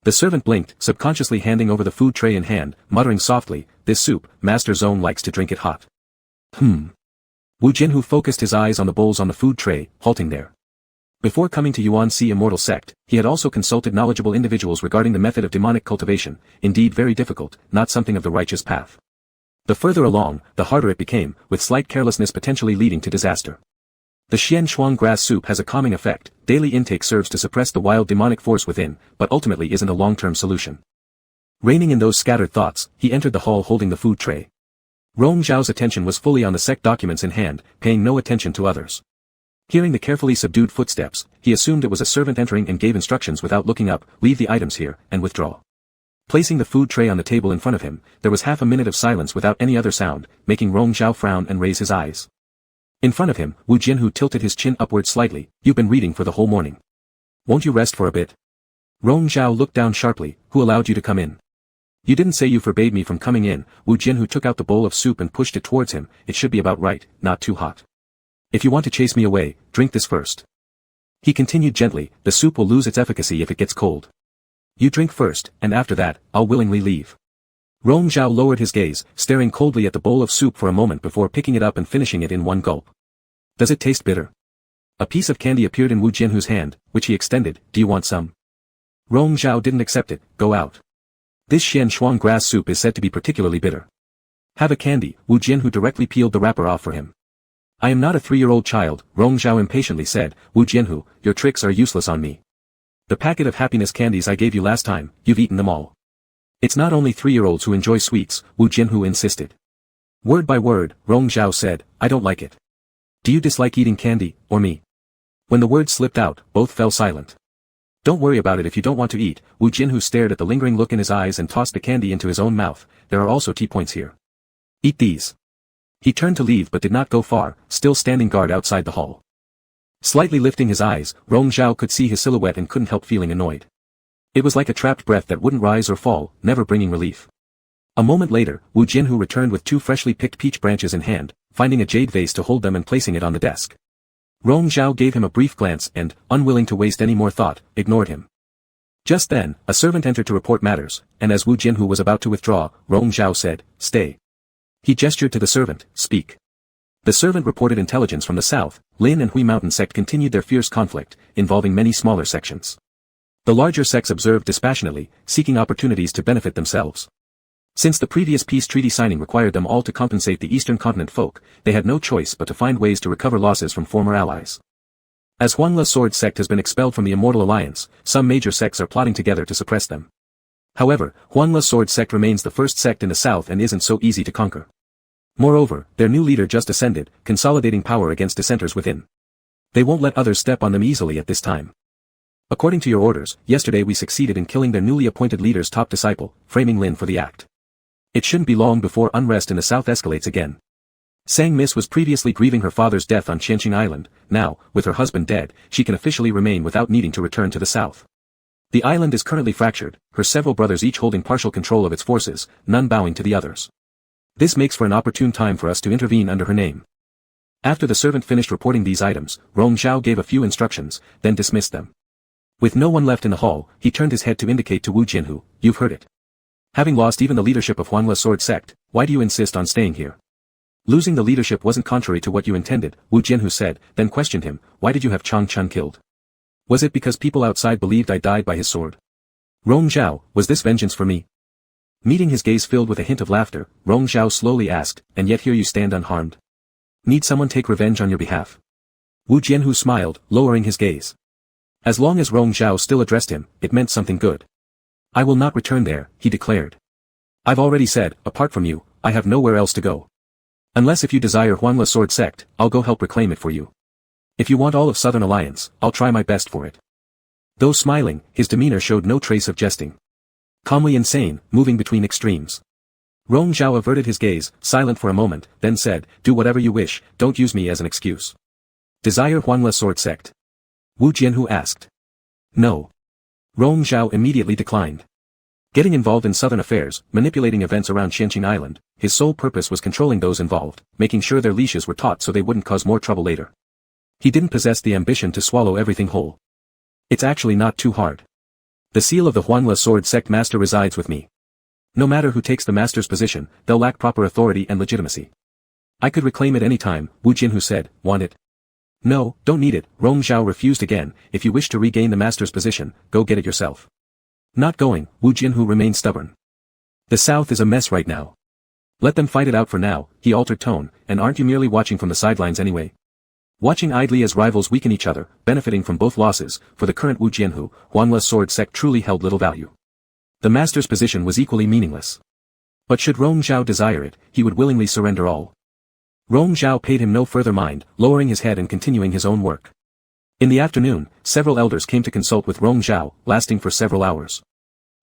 S1: The servant blinked, subconsciously handing over the food tray in hand, muttering softly, this soup, Master Zong likes to drink it hot. Wu Jianhu focused his eyes on the bowls on the food tray, halting there. Before coming to Yuanxi Immortal Sect, he had also consulted knowledgeable individuals regarding the method of demonic cultivation, indeed very difficult, not something of the righteous path. The further along, the harder it became, with slight carelessness potentially leading to disaster. The Xian Shuang grass soup has a calming effect, daily intake serves to suppress the wild demonic force within, but ultimately isn't a long-term solution. Reining in those scattered thoughts, he entered the hall holding the food tray. Rong Zhao's attention was fully on the sect documents in hand, paying no attention to others. Hearing the carefully subdued footsteps, he assumed it was a servant entering and gave instructions without looking up, leave the items here, and withdraw. Placing the food tray on the table in front of him, there was half a minute of silence without any other sound, making Rong Zhao frown and raise his eyes. In front of him, Wu Jianhu tilted his chin upward slightly. You've been reading for the whole morning. Won't you rest for a bit? Rong Zhao looked down sharply. Who allowed you to come in? You didn't say you forbade me from coming in. Wu Jianhu took out the bowl of soup and pushed it towards him. It should be about right, not too hot. If you want to chase me away, drink this first. He continued gently, the soup will lose its efficacy if it gets cold. You drink first, and after that, I'll willingly leave. Rong Zhao lowered his gaze, staring coldly at the bowl of soup for a moment before picking it up and finishing it in one gulp. Does it taste bitter? A piece of candy appeared in Wu Jianhu's hand, which he extended. Do you want some? Rong Zhao didn't accept it. Go out. This Xian Shuang grass soup is said to be particularly bitter. Have a candy. Wu Jianhu directly peeled the wrapper off for him. I am not a 3-year-old child, Rong Zhao impatiently said. Wu Jianhu, your tricks are useless on me. The packet of happiness candies I gave you last time, you've eaten them all. It's not only 3-year-olds who enjoy sweets, Wu Jianhu insisted. Word by word, Rong Zhao said, I don't like it. Do you dislike eating candy, or me? When the words slipped out, both fell silent. Don't worry about it if you don't want to eat. Wu Jianhu stared at the lingering look in his eyes and tossed the candy into his own mouth. There are also tea points here. Eat these. He turned to leave but did not go far, still standing guard outside the hall. Slightly lifting his eyes, Rong Zhao could see his silhouette and couldn't help feeling annoyed. It was like a trapped breath that wouldn't rise or fall, never bringing relief. A moment later, Wu Jianhu returned with 2 freshly picked peach branches in hand, finding a jade vase to hold them and placing it on the desk. Rong Zhao gave him a brief glance and, unwilling to waste any more thought, ignored him. Just then, a servant entered to report matters, and as Wu Jianhu was about to withdraw, Rong Zhao said, "Stay." He gestured to the servant, "Speak." The servant reported intelligence from the south. Lin and Hui mountain sect continued their fierce conflict, involving many smaller sections. The larger sects observed dispassionately, seeking opportunities to benefit themselves. Since the previous peace treaty signing required them all to compensate the eastern continent folk, they had no choice but to find ways to recover losses from former allies. As Huangle Sword sect has been expelled from the Immortal Alliance, some major sects are plotting together to suppress them. However, Huangle Sword sect remains the first sect in the south and isn't so easy to conquer. Moreover, their new leader just ascended, consolidating power against dissenters within. They won't let others step on them easily at this time. According to your orders, yesterday we succeeded in killing their newly appointed leader's top disciple, framing Lin for the act. It shouldn't be long before unrest in the south escalates again. Sang Miss was previously grieving her father's death on Qianqing Island. Now, with her husband dead, she can officially remain without needing to return to the south. The island is currently fractured, her several brothers each holding partial control of its forces, none bowing to the others. This makes for an opportune time for us to intervene under her name. After the servant finished reporting these items, Rong Zhao gave a few instructions, then dismissed them. With no one left in the hall, he turned his head to indicate to Wu Jianhu, "You've heard it. Having lost even the leadership of Huangle Sword sect, why do you insist on staying here?" "Losing the leadership wasn't contrary to what you intended," Wu Jianhu said, then questioned him, "Why did you have Chang Chun killed? Was it because people outside believed I died by his sword?" "Rong Zhao, was this vengeance for me?" Meeting his gaze filled with a hint of laughter, Rong Zhao slowly asked, "And yet here you stand unharmed? Need someone take revenge on your behalf?" Wu Jianhu smiled, lowering his gaze. As long as Rong Zhao still addressed him, it meant something good. "I will not return there," he declared. "I've already said, apart from you, I have nowhere else to go. Unless if you desire Huangle Sword sect, I'll go help reclaim it for you. If you want all of Southern Alliance, I'll try my best for it." Though smiling, his demeanor showed no trace of jesting. Calmly insane, moving between extremes. Rong Zhao averted his gaze, silent for a moment, then said, "Do whatever you wish, don't use me as an excuse." "Desire Huangle Sword sect?" Wu Jianhu asked. "No." Rong Zhao immediately declined. Getting involved in southern affairs, manipulating events around Qianqing Island, his sole purpose was controlling those involved, making sure their leashes were taut so they wouldn't cause more trouble later. He didn't possess the ambition to swallow everything whole. It's actually not too hard. The seal of the Huangle Sword sect master resides with me. No matter who takes the master's position, they'll lack proper authority and legitimacy. I could reclaim it any time, Wu Jianhu said. "Want it?" "No, don't need it," Rong Zhao refused again. "If you wish to regain the master's position, go get it yourself." "Not going," Wu Jianhu remained stubborn. "The south is a mess right now. Let them fight it out for now," he altered tone, "and aren't you merely watching from the sidelines anyway? Watching idly as rivals weaken each other, benefiting from both losses. For the current Wu Jianhu, Huangle Sword sect truly held little value. The master's position was equally meaningless. But should Rong Zhao desire it, he would willingly surrender all. Rong Zhao paid him no further mind, lowering his head and continuing his own work. In the afternoon, several elders came to consult with Rong Zhao, lasting for several hours.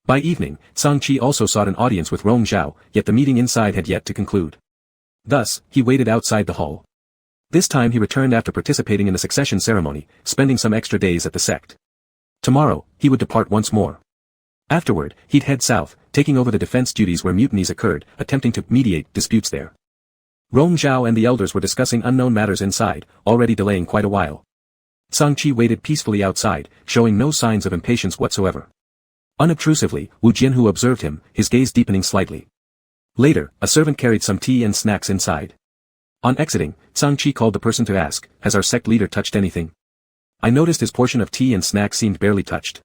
S1: By evening, Zhang Qi also sought an audience with Rong Zhao, yet the meeting inside had yet to conclude. Thus, he waited outside the hall. This time he returned after participating in the succession ceremony, spending some extra days at the sect. Tomorrow, he would depart once more. Afterward, he'd head south, taking over the defense duties where mutinies occurred, attempting to mediate disputes there. Rong Zhao and the elders were discussing unknown matters inside, already delaying quite a while. Zhang Qi waited peacefully outside, showing no signs of impatience whatsoever. Unobtrusively, Wu Jianhu observed him, his gaze deepening slightly. Later, a servant carried some tea and snacks inside. On exiting, Zhang Qi called the person to ask, "Has our sect leader touched anything?" "I noticed his portion of tea and snacks seemed barely touched."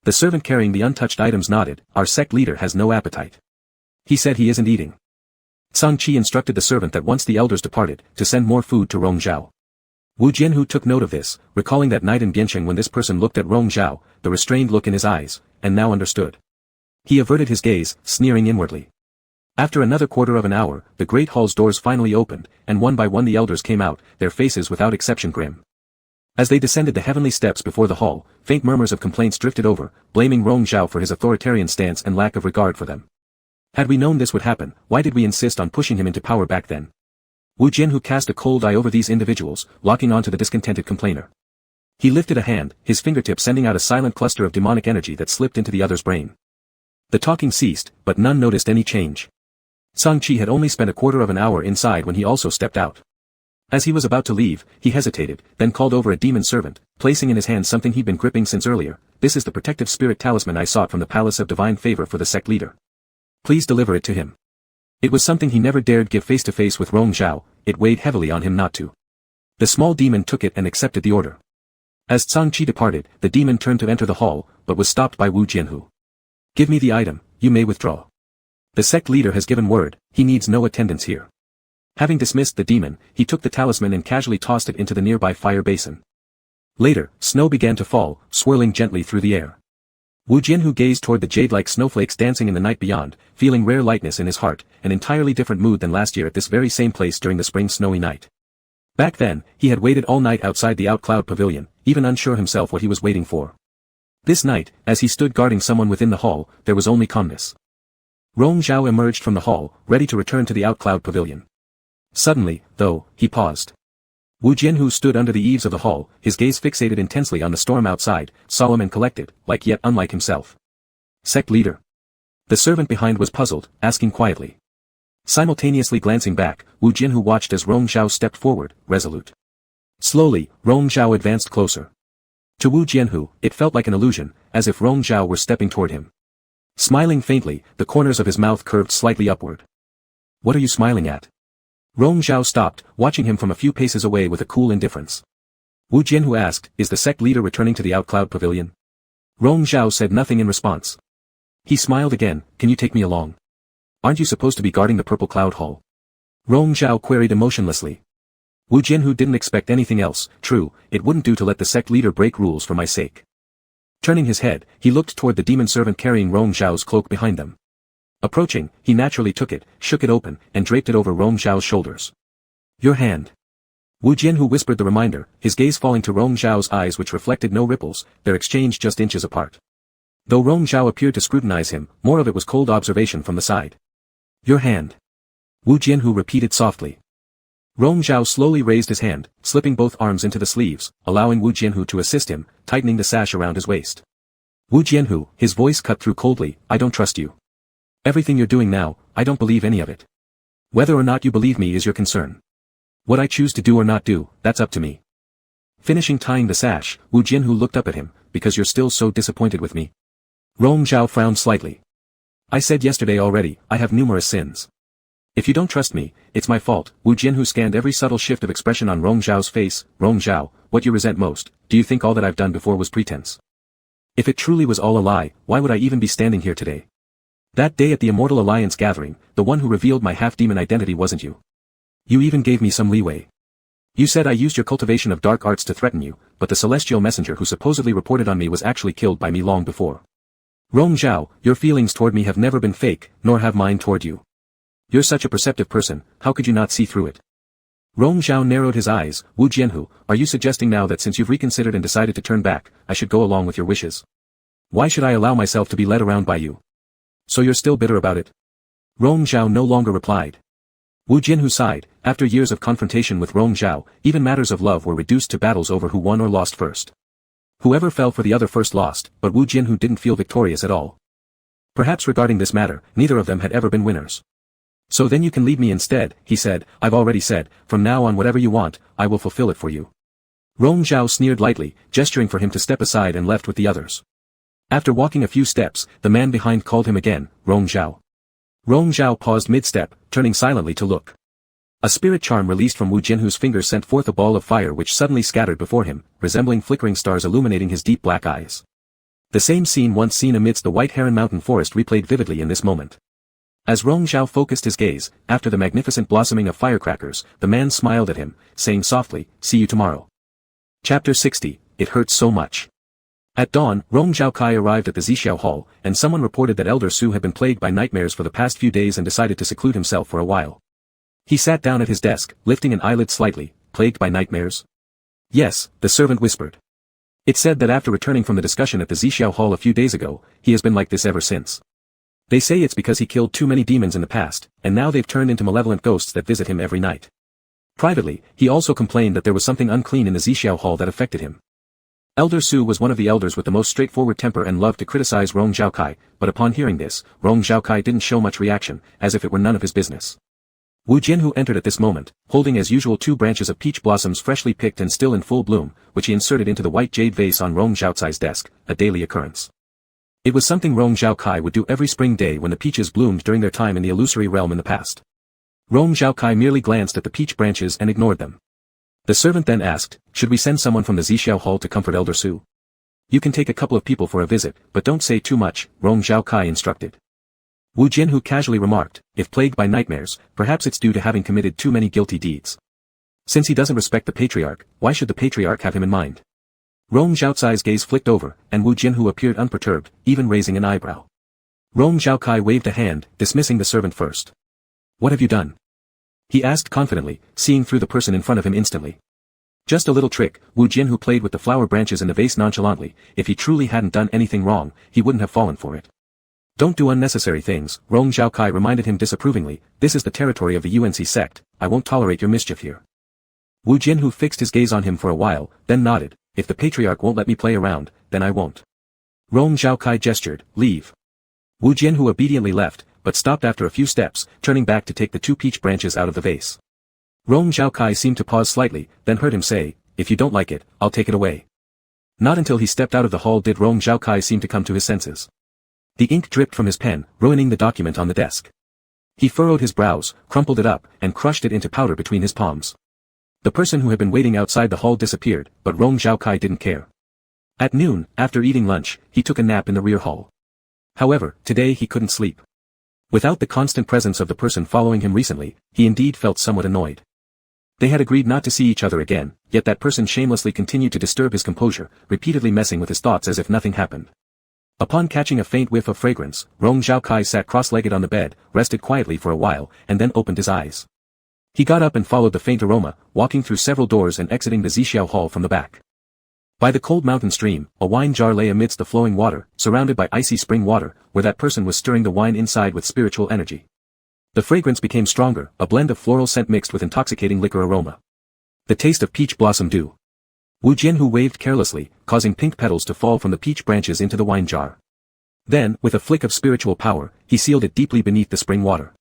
S1: The servant carrying the untouched items nodded. "Our sect leader has no appetite. He said he isn't eating." Zhang Qi instructed the servant that once the elders departed, to send more food to Rong Zhao. Wu Jianhu took note of this, recalling that night in Biancheng when this person looked at Rong Zhao, the restrained look in his eyes, and now understood. He averted his gaze, sneering inwardly. After another quarter of an hour, the great hall's doors finally opened, and one by one the elders came out, their faces without exception grim. As they descended the heavenly steps before the hall, faint murmurs of complaints drifted over, blaming Rong Zhao for his authoritarian stance and lack of regard for them. Had we known this would happen, why did we insist on pushing him into power back then? Wu Jianhu cast a cold eye over these individuals, locking onto the discontented complainer. He lifted a hand, his fingertip sending out a silent cluster of demonic energy that slipped into the other's brain. The talking ceased, but none noticed any change. Sang-Chi had only spent a quarter of an hour inside when he also stepped out. As he was about to leave, he hesitated, then called over a demon servant, placing in his hand something he'd been gripping since earlier. This is the protective spirit talisman I sought from the Palace of Divine Favor for the sect leader. Please deliver it to him. It was something he never dared give face to face with Rong Zhao, it weighed heavily on him not to. The small demon took it and accepted the order. As Sang-Chi departed, the demon turned to enter the hall, but was stopped by Wu Jianhu. Give me the item, you may withdraw. The sect leader has given word, he needs no attendance here. Having dismissed the demon, he took the talisman and casually tossed it into the nearby fire basin. Later, snow began to fall, swirling gently through the air. Wu Jianhu gazed toward the jade-like snowflakes dancing in the night beyond, feeling rare lightness in his heart, an entirely different mood than last year at this very same place during the spring snowy night. Back then, he had waited all night outside the Outcloud Pavilion, even unsure himself what he was waiting for. This night, as he stood guarding someone within the hall, there was only calmness. Rong Zhao emerged from the hall, ready to return to the Outcloud Pavilion. Suddenly, though, he paused. Wu Jianhu stood under the eaves of the hall, his gaze fixated intensely on the storm outside, solemn and collected, like yet unlike himself. Sect leader. The servant behind was puzzled, asking quietly. Simultaneously glancing back, Wu Jianhu watched as Rong Zhao stepped forward, resolute. Slowly, Rong Zhao advanced closer. To Wu Jianhu, it felt like an illusion, as if Rong Zhao were stepping toward him. Smiling faintly, the corners of his mouth curved slightly upward. What are you smiling at? Rong Zhao stopped, watching him from a few paces away with a cool indifference. Wu Jianhu asked, is the sect leader returning to the Outcloud Pavilion? Rong Zhao said nothing in response. He smiled again, can you take me along? Aren't you supposed to be guarding the Purple Cloud Hall? Rong Zhao queried emotionlessly. Wu Jianhu didn't expect anything else, true, it wouldn't do to let the sect leader break rules for my sake. Turning his head, he looked toward the demon servant carrying Rong Zhao's cloak behind them. Approaching, he naturally took it, shook it open, and draped it over Rong Zhao's shoulders. Your hand. Wu Jianhu whispered the reminder, his gaze falling to Rong Zhao's eyes which reflected no ripples, their exchange just inches apart. Though Rong Zhao appeared to scrutinize him, more of it was cold observation from the side. Your hand. Wu Jianhu repeated softly. Rong Zhao slowly raised his hand, slipping both arms into the sleeves, allowing Wu Jianhu to assist him, tightening the sash around his waist. Wu Jianhu, his voice cut through coldly, I don't trust you. Everything you're doing now, I don't believe any of it. Whether or not you believe me is your concern. What I choose to do or not do, that's up to me. Finishing tying the sash, Wu Jianhu looked up at him, because you're still so disappointed with me. Rong Zhao frowned slightly. I said yesterday already, I have numerous sins. If you don't trust me, it's my fault. Wu Jianhu scanned every subtle shift of expression on Rong Zhao's face. Rong Zhao, what you resent most, do you think all that I've done before was pretense? If it truly was all a lie, why would I even be standing here today? That day at the Immortal Alliance gathering, the one who revealed my half-demon identity wasn't you. You even gave me some leeway. You said I used your cultivation of dark arts to threaten you, but the celestial messenger who supposedly reported on me was actually killed by me long before. Rong Zhao, your feelings toward me have never been fake, nor have mine toward you. You're such a perceptive person, how could you not see through it? Rong Zhao narrowed his eyes. Wu Jianhu, are you suggesting now that since you've reconsidered and decided to turn back, I should go along with your wishes? Why should I allow myself to be led around by you? So you're still bitter about it? Rong Zhao no longer replied. Wu Jianhu sighed, after years of confrontation with Rong Zhao, even matters of love were reduced to battles over who won or lost first. Whoever fell for the other first lost, but Wu Jianhu didn't feel victorious at all. Perhaps regarding this matter, neither of them had ever been winners. So then you can leave me instead, he said, I've already said, from now on whatever you want, I will fulfill it for you. Rong Zhao sneered lightly, gesturing for him to step aside and left with the others. After walking a few steps, the man behind called him again, Rong Zhao. Rong Zhao paused mid-step, turning silently to look. A spirit charm released from Wu Jianhu's fingers sent forth a ball of fire which suddenly scattered before him, resembling flickering stars illuminating his deep black eyes. The same scene once seen amidst the White Heron Mountain forest replayed vividly in this moment. As Rong Zhao focused his gaze, after the magnificent blossoming of firecrackers, the man smiled at him, saying softly, see you tomorrow. Chapter 60, It Hurts So Much. At dawn, Rong Zhao Kai arrived at the Zixiao Hall, and someone reported that Elder Su had been plagued by nightmares for the past few days and decided to seclude himself for a while. He sat down at his desk, lifting an eyelid slightly, plagued by nightmares? Yes, the servant whispered. It said that after returning from the discussion at the Zixiao Hall a few days ago, he has been like this ever since. They say it's because he killed too many demons in the past, and now they've turned into malevolent ghosts that visit him every night. Privately, he also complained that there was something unclean in the Zixiao Hall that affected him. Elder Su was one of the elders with the most straightforward temper and loved to criticize Rong Zhaokai, but upon hearing this, Rong Zhaokai didn't show much reaction, as if it were none of his business. Wu Jianhu entered at this moment, holding as usual 2 branches of peach blossoms freshly picked and still in full bloom, which he inserted into the white jade vase on Rong Zhaocai's desk, a daily occurrence. It was something Rong Zhaokai would do every spring day when the peaches bloomed during their time in the illusory realm in the past. Rong Zhaokai merely glanced at the peach branches and ignored them. The servant then asked, should we send someone from the Zixiao Hall to comfort Elder Su? You can take a couple of people for a visit, but don't say too much, Rong Zhaokai instructed. Wu Jianhu casually remarked, if plagued by nightmares, perhaps it's due to having committed too many guilty deeds. Since he doesn't respect the patriarch, why should the patriarch have him in mind? Rong Zhaocai's gaze flicked over, and Wu Jianhu appeared unperturbed, even raising an eyebrow. Rong Zhaokai waved a hand, dismissing the servant first. What have you done? He asked confidently, seeing through the person in front of him instantly. Just a little trick. Wu Jianhu played with the flower branches in the vase nonchalantly. If he truly hadn't done anything wrong, he wouldn't have fallen for it. Don't do unnecessary things, Rong Zhaokai reminded him disapprovingly. This is the territory of the UNC sect. I won't tolerate your mischief here. Wu Jianhu fixed his gaze on him for a while, then nodded. If the patriarch won't let me play around, then I won't. Rong Zhaokai gestured, leave. Wu Jianhu obediently left, but stopped after a few steps, turning back to take the 2 peach branches out of the vase. Rong Zhaokai seemed to pause slightly, then heard him say, if you don't like it, I'll take it away. Not until he stepped out of the hall did Rong Zhaokai seem to come to his senses. The ink dripped from his pen, ruining the document on the desk. He furrowed his brows, crumpled it up, and crushed it into powder between his palms. The person who had been waiting outside the hall disappeared, but Rong Zhaokai didn't care. At noon, after eating lunch, he took a nap in the rear hall. However, today he couldn't sleep. Without the constant presence of the person following him recently, he indeed felt somewhat annoyed. They had agreed not to see each other again, yet that person shamelessly continued to disturb his composure, repeatedly messing with his thoughts as if nothing happened. Upon catching a faint whiff of fragrance, Rong Zhaokai sat cross-legged on the bed, rested quietly for a while, and then opened his eyes. He got up and followed the faint aroma, walking through several doors and exiting the Zixiao Hall from the back. By the cold mountain stream, a wine jar lay amidst the flowing water, surrounded by icy spring water, where that person was stirring the wine inside with spiritual energy. The fragrance became stronger, a blend of floral scent mixed with intoxicating liquor aroma. The taste of peach blossom dew. Wu Jianhu waved carelessly, causing pink petals to fall from the peach branches into the wine jar. Then, with a flick of spiritual power, he sealed it deeply beneath the spring water.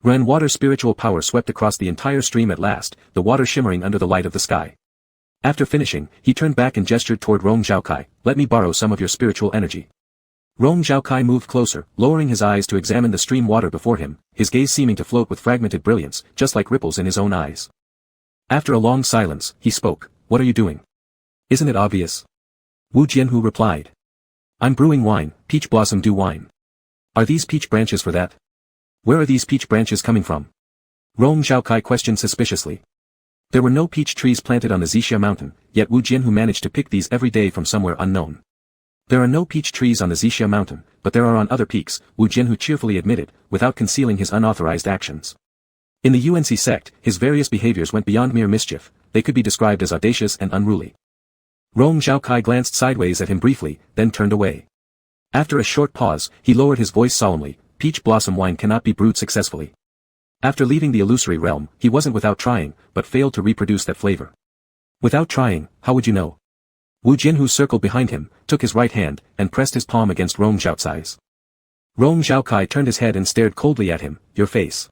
S1: Ran water spiritual power swept across the entire stream at last, the water shimmering under the light of the sky. After finishing, he turned back and gestured toward Rong Zhaokai, let me borrow some of your spiritual energy. Rong Zhaokai moved closer, lowering his eyes to examine the stream water before him, his gaze seeming to float with fragmented brilliance, just like ripples in his own eyes. After a long silence, he spoke, what are you doing? Isn't it obvious? Wu Jianhu replied. I'm brewing wine, peach blossom dew wine. Are these peach branches for that? Where are these peach branches coming from? Rong Zhaokai questioned suspiciously. There were no peach trees planted on the Zixia mountain, yet Wu Jianhu managed to pick these every day from somewhere unknown. There are no peach trees on the Zixia mountain, but there are on other peaks, Wu Jianhu cheerfully admitted, without concealing his unauthorized actions. In the UNC sect, his various behaviors went beyond mere mischief, they could be described as audacious and unruly. Rong Zhaokai glanced sideways at him briefly, then turned away. After a short pause, he lowered his voice solemnly, peach blossom wine cannot be brewed successfully. After leaving the illusory realm, he wasn't without trying, but failed to reproduce that flavor. Without trying, how would you know? Wu Jianhu circled behind him, took his right hand, and pressed his palm against Rong Zhaocai's. Rong Zhaokai turned his head and stared coldly at him, your face.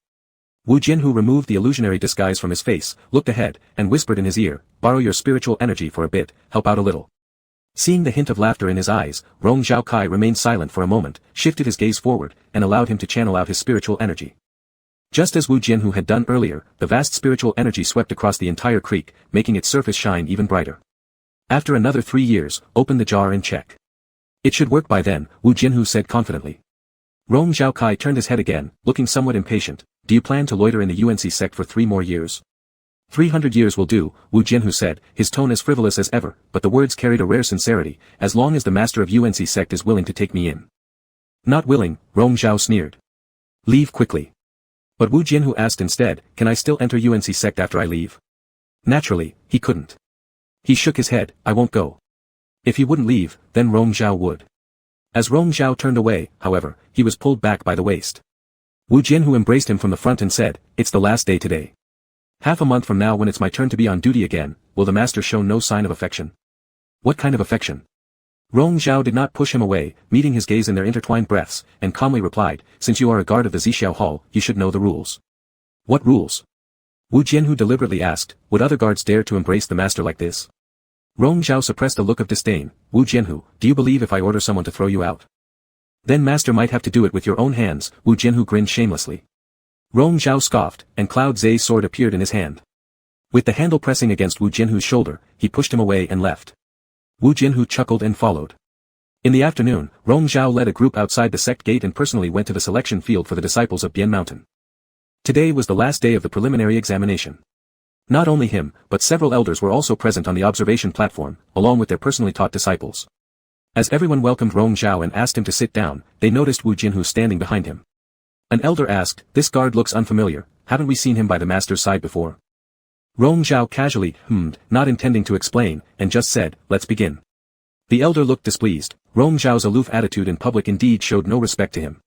S1: Wu Jianhu removed the illusionary disguise from his face, looked ahead, and whispered in his ear, borrow your spiritual energy for a bit, help out a little. Seeing the hint of laughter in his eyes, Rong Zhaokai remained silent for a moment, shifted his gaze forward, and allowed him to channel out his spiritual energy. Just as Wu Jianhu had done earlier, the vast spiritual energy swept across the entire creek, making its surface shine even brighter. After another 3 years, open the jar and check. It should work by then, Wu Jianhu said confidently. Rong Zhaokai turned his head again, looking somewhat impatient. Do you plan to loiter in the UNC sect for 3 more years? 300 years will do, Wu Jianhu said, his tone as frivolous as ever, but the words carried a rare sincerity, as long as the master of UNC sect is willing to take me in. Not willing, Rong Zhao sneered. Leave quickly. But Wu Jianhu asked instead, can I still enter UNC sect after I leave? Naturally, he couldn't. He shook his head, I won't go. If he wouldn't leave, then Rong Zhao would. As Rong Zhao turned away, however, he was pulled back by the waist. Wu Jianhu embraced him from the front and said, it's the last day today. Half a month from now when it's my turn to be on duty again, will the master show no sign of affection? What kind of affection? Rong Zhao did not push him away, meeting his gaze in their intertwined breaths, and calmly replied, since you are a guard of the Zixiao Hall, you should know the rules. What rules? Wu Jianhu deliberately asked, would other guards dare to embrace the master like this? Rong Zhao suppressed a look of disdain. Wu Jianhu, do you believe if I order someone to throw you out? Then master might have to do it with your own hands. Wu Jianhu grinned shamelessly. Rong Zhao scoffed, and Cloud Zai's sword appeared in his hand. With the handle pressing against Wu Jianhu's shoulder, he pushed him away and left. Wu Jianhu chuckled and followed. In the afternoon, Rong Zhao led a group outside the sect gate and personally went to the selection field for the disciples of Bian Mountain. Today was the last day of the preliminary examination. Not only him, but several elders were also present on the observation platform, along with their personally taught disciples. As everyone welcomed Rong Zhao and asked him to sit down, they noticed Wu Jianhu standing behind him. An elder asked, this guard looks unfamiliar, haven't we seen him by the master's side before? Rong Zhao casually hummed, not intending to explain, and just said, let's begin. The elder looked displeased. Rong Zhao's aloof attitude in public indeed showed no respect to him.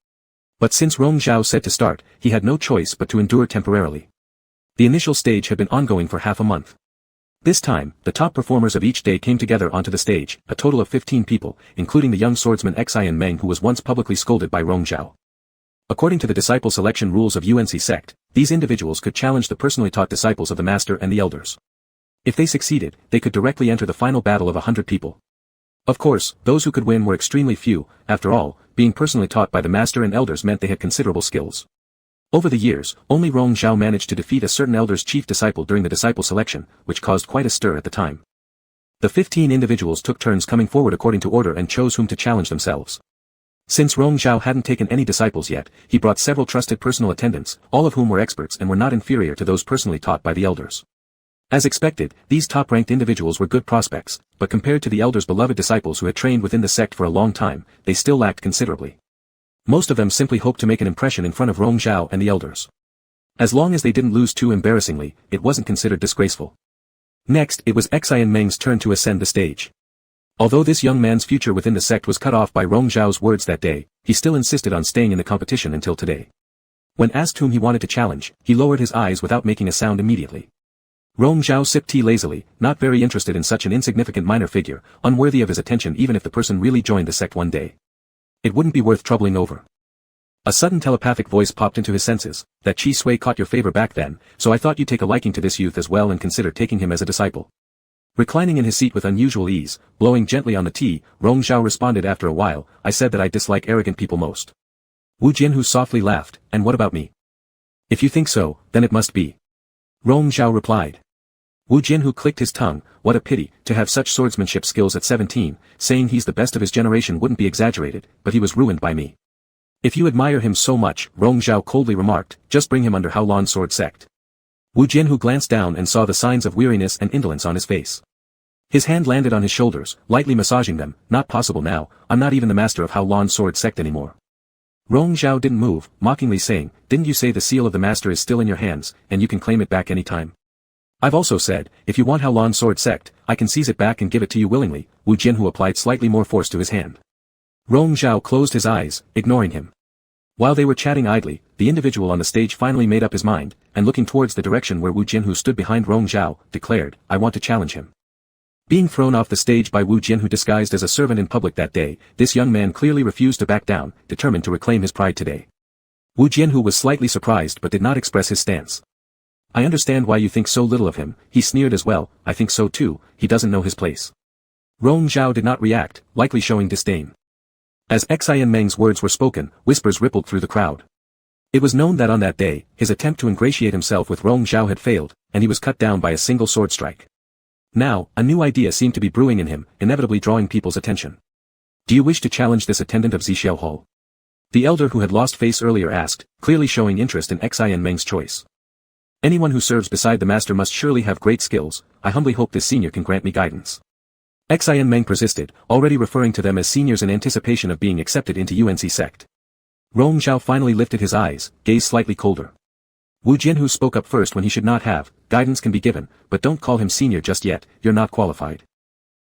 S1: But since Rong Zhao said to start, he had no choice but to endure temporarily. The initial stage had been ongoing for half a month. This time, the top performers of each day came together onto the stage, a total of 15 people, including the young swordsman Xian Meng who was once publicly scolded by Rong Zhao. According to the disciple selection rules of UNC sect, these individuals could challenge the personally taught disciples of the master and the elders. If they succeeded, they could directly enter the final battle of 100 people. Of course, those who could win were extremely few. After all, being personally taught by the master and elders meant they had considerable skills. Over the years, only Rong Zhao managed to defeat a certain elder's chief disciple during the disciple selection, which caused quite a stir at the time. The 15 individuals took turns coming forward according to order and chose whom to challenge themselves. Since Rong Zhao hadn't taken any disciples yet, he brought several trusted personal attendants, all of whom were experts and were not inferior to those personally taught by the elders. As expected, these top-ranked individuals were good prospects, but compared to the elders' beloved disciples who had trained within the sect for a long time, they still lacked considerably. Most of them simply hoped to make an impression in front of Rong Zhao and the elders. As long as they didn't lose too embarrassingly, it wasn't considered disgraceful. Next, it was Xian Meng's turn to ascend the stage. Although this young man's future within the sect was cut off by Rong Zhao's words that day, he still insisted on staying in the competition until today. When asked whom he wanted to challenge, he lowered his eyes without making a sound immediately. Rong Zhao sipped tea lazily, not very interested in such an insignificant minor figure, unworthy of his attention even if the person really joined the sect one day. It wouldn't be worth troubling over. A sudden telepathic voice popped into his senses, that Qi Sui caught your favor back then, so I thought you'd take a liking to this youth as well and consider taking him as a disciple. Reclining in his seat with unusual ease, blowing gently on the tea, Rong Zhao responded after a while, I said that I dislike arrogant people most. Wu Jianhu softly laughed, and what about me? If you think so, then it must be. Rong Zhao replied. Wu Jianhu clicked his tongue, what a pity, to have such swordsmanship skills at 17, saying he's the best of his generation wouldn't be exaggerated, but he was ruined by me. If you admire him so much, Rong Zhao coldly remarked, just bring him under Haolon sword sect. Wu Jianhu glanced down and saw the signs of weariness and indolence on his face. His hand landed on his shoulders, lightly massaging them, not possible now, I'm not even the master of Haolon sword sect anymore. Rong Zhao didn't move, mockingly saying, didn't you say the seal of the master is still in your hands, and you can claim it back any time? I've also said, if you want Haolon sword sect, I can seize it back and give it to you willingly. Wu Jianhu applied slightly more force to his hand. Rong Zhao closed his eyes, ignoring him. While they were chatting idly, the individual on the stage finally made up his mind, and looking towards the direction where Wu Jianhu stood behind Rong Zhao, declared, I want to challenge him. Being thrown off the stage by Wu Jianhu disguised as a servant in public that day, this young man clearly refused to back down, determined to reclaim his pride today. Wu Jianhu was slightly surprised but did not express his stance. I understand why you think so little of him, he sneered as well, I think so too, he doesn't know his place. Rong Zhao did not react, likely showing disdain. As Xian Meng's words were spoken, whispers rippled through the crowd. It was known that on that day, his attempt to ingratiate himself with Rong Zhao had failed, and he was cut down by a single sword strike. Now, a new idea seemed to be brewing in him, inevitably drawing people's attention. Do you wish to challenge this attendant of Zixiao Hall? The elder who had lost face earlier asked, clearly showing interest in Xian Meng's choice. Anyone who serves beside the master must surely have great skills, I humbly hope this senior can grant me guidance. Xian Meng persisted, already referring to them as seniors in anticipation of being accepted into UNC sect. Rong Zhao finally lifted his eyes, gaze slightly colder. Wu Jianhu spoke up first when he should not have, guidance can be given, but don't call him senior just yet, you're not qualified.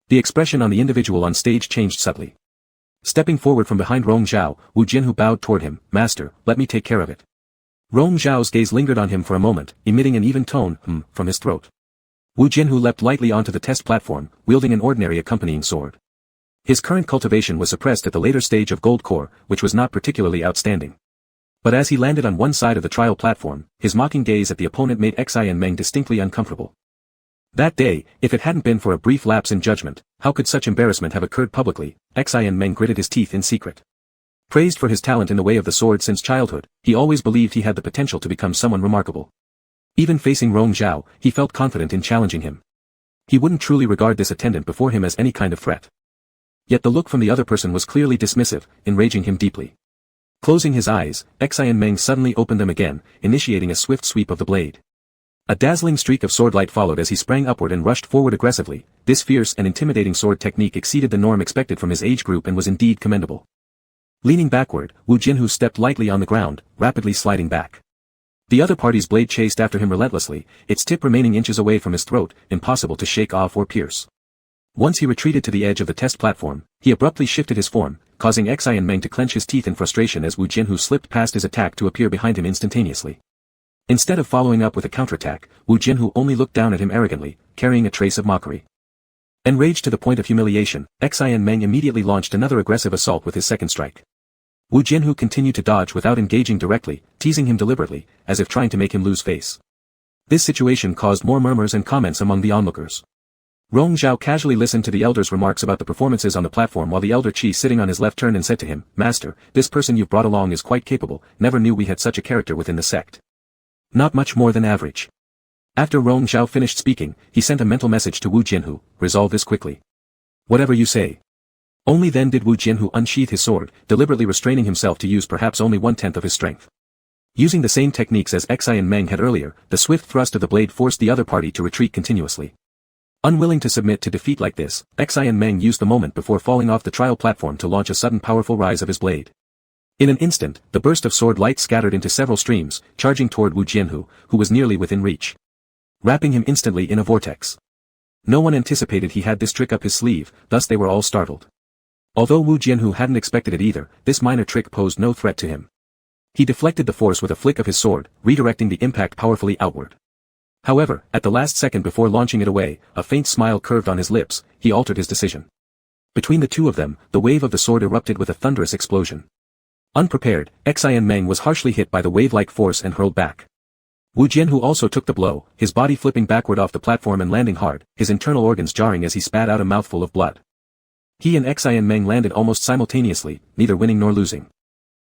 S1: The expression on the individual on stage changed subtly. Stepping forward from behind Rong Zhao, Wu Jianhu bowed toward him, Master, let me take care of it. Rong Zhao's gaze lingered on him for a moment, emitting an even tone, from his throat. Wu Jianhu leapt lightly onto the test platform, wielding an ordinary accompanying sword. His current cultivation was suppressed at the later stage of gold core, which was not particularly outstanding. But as he landed on one side of the trial platform, his mocking gaze at the opponent made Xian Meng distinctly uncomfortable. That day, if it hadn't been for a brief lapse in judgment, how could such embarrassment have occurred publicly? Xian Meng gritted his teeth in secret. Praised for his talent in the way of the sword since childhood, he always believed he had the potential to become someone remarkable. Even facing Rong Zhao, he felt confident in challenging him. He wouldn't truly regard this attendant before him as any kind of threat. Yet the look from the other person was clearly dismissive, enraging him deeply. Closing his eyes, Xian Meng suddenly opened them again, initiating a swift sweep of the blade. A dazzling streak of sword light followed as he sprang upward and rushed forward aggressively. This fierce and intimidating sword technique exceeded the norm expected from his age group and was indeed commendable. Leaning backward, Wu Jianhu stepped lightly on the ground, rapidly sliding back. The other party's blade chased after him relentlessly, its tip remaining inches away from his throat, impossible to shake off or pierce. Once he retreated to the edge of the test platform, he abruptly shifted his form, causing Xian Meng to clench his teeth in frustration as Wu Jianhu slipped past his attack to appear behind him instantaneously. Instead of following up with a counterattack, Wu Jianhu only looked down at him arrogantly, carrying a trace of mockery. Enraged to the point of humiliation, Xian Meng immediately launched another aggressive assault with his second strike. Wu Jianhu continued to dodge without engaging directly, teasing him deliberately, as if trying to make him lose face. This situation caused more murmurs and comments among the onlookers. Rong Zhao casually listened to the elder's remarks about the performances on the platform while the elder Qi sitting on his left turned and said to him, "Master, this person you've brought along is quite capable, never knew we had such a character within the sect. Not much more than average." After Rong Zhao finished speaking, he sent a mental message to Wu Jianhu, "Resolve this quickly." "Whatever you say." Only then did Wu Jianhu unsheath his sword, deliberately restraining himself to use perhaps only 1/10 of his strength. Using the same techniques as Xian Meng had earlier, the swift thrust of the blade forced the other party to retreat continuously. Unwilling to submit to defeat like this, Xian Meng used the moment before falling off the trial platform to launch a sudden powerful rise of his blade. In an instant, the burst of sword light scattered into several streams, charging toward Wu Jianhu, who was nearly within reach, wrapping him instantly in a vortex. No one anticipated he had this trick up his sleeve, thus they were all startled. Although Wu Jianhu hadn't expected it either, this minor trick posed no threat to him. He deflected the force with a flick of his sword, redirecting the impact powerfully outward. However, at the last second before launching it away, a faint smile curved on his lips, he altered his decision. Between the two of them, the wave of the sword erupted with a thunderous explosion. Unprepared, Xian Meng was harshly hit by the wave-like force and hurled back. Wu Jianhu also took the blow, his body flipping backward off the platform and landing hard, his internal organs jarring as he spat out a mouthful of blood. He and Xian Meng landed almost simultaneously, neither winning nor losing.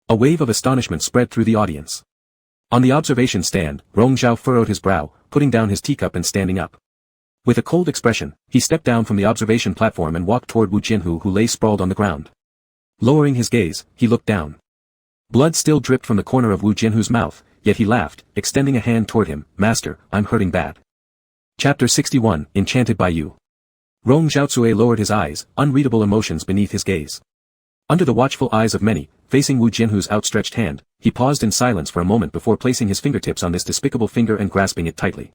S1: A wave of astonishment spread through the audience. On the observation stand, Rong Zhao furrowed his brow, putting down his teacup and standing up. With a cold expression, he stepped down from the observation platform and walked toward Wu Jianhu who lay sprawled on the ground. Lowering his gaze, he looked down. Blood still dripped from the corner of Wu Jianhu's mouth, yet he laughed, extending a hand toward him, "Master, I'm hurting bad." Chapter 61, Enchanted by You. Rong Zhaotsue lowered his eyes, unreadable emotions beneath his gaze. Under the watchful eyes of many, facing Wu Jianhu's outstretched hand, he paused in silence for a moment before placing his fingertips on this despicable finger and grasping it tightly.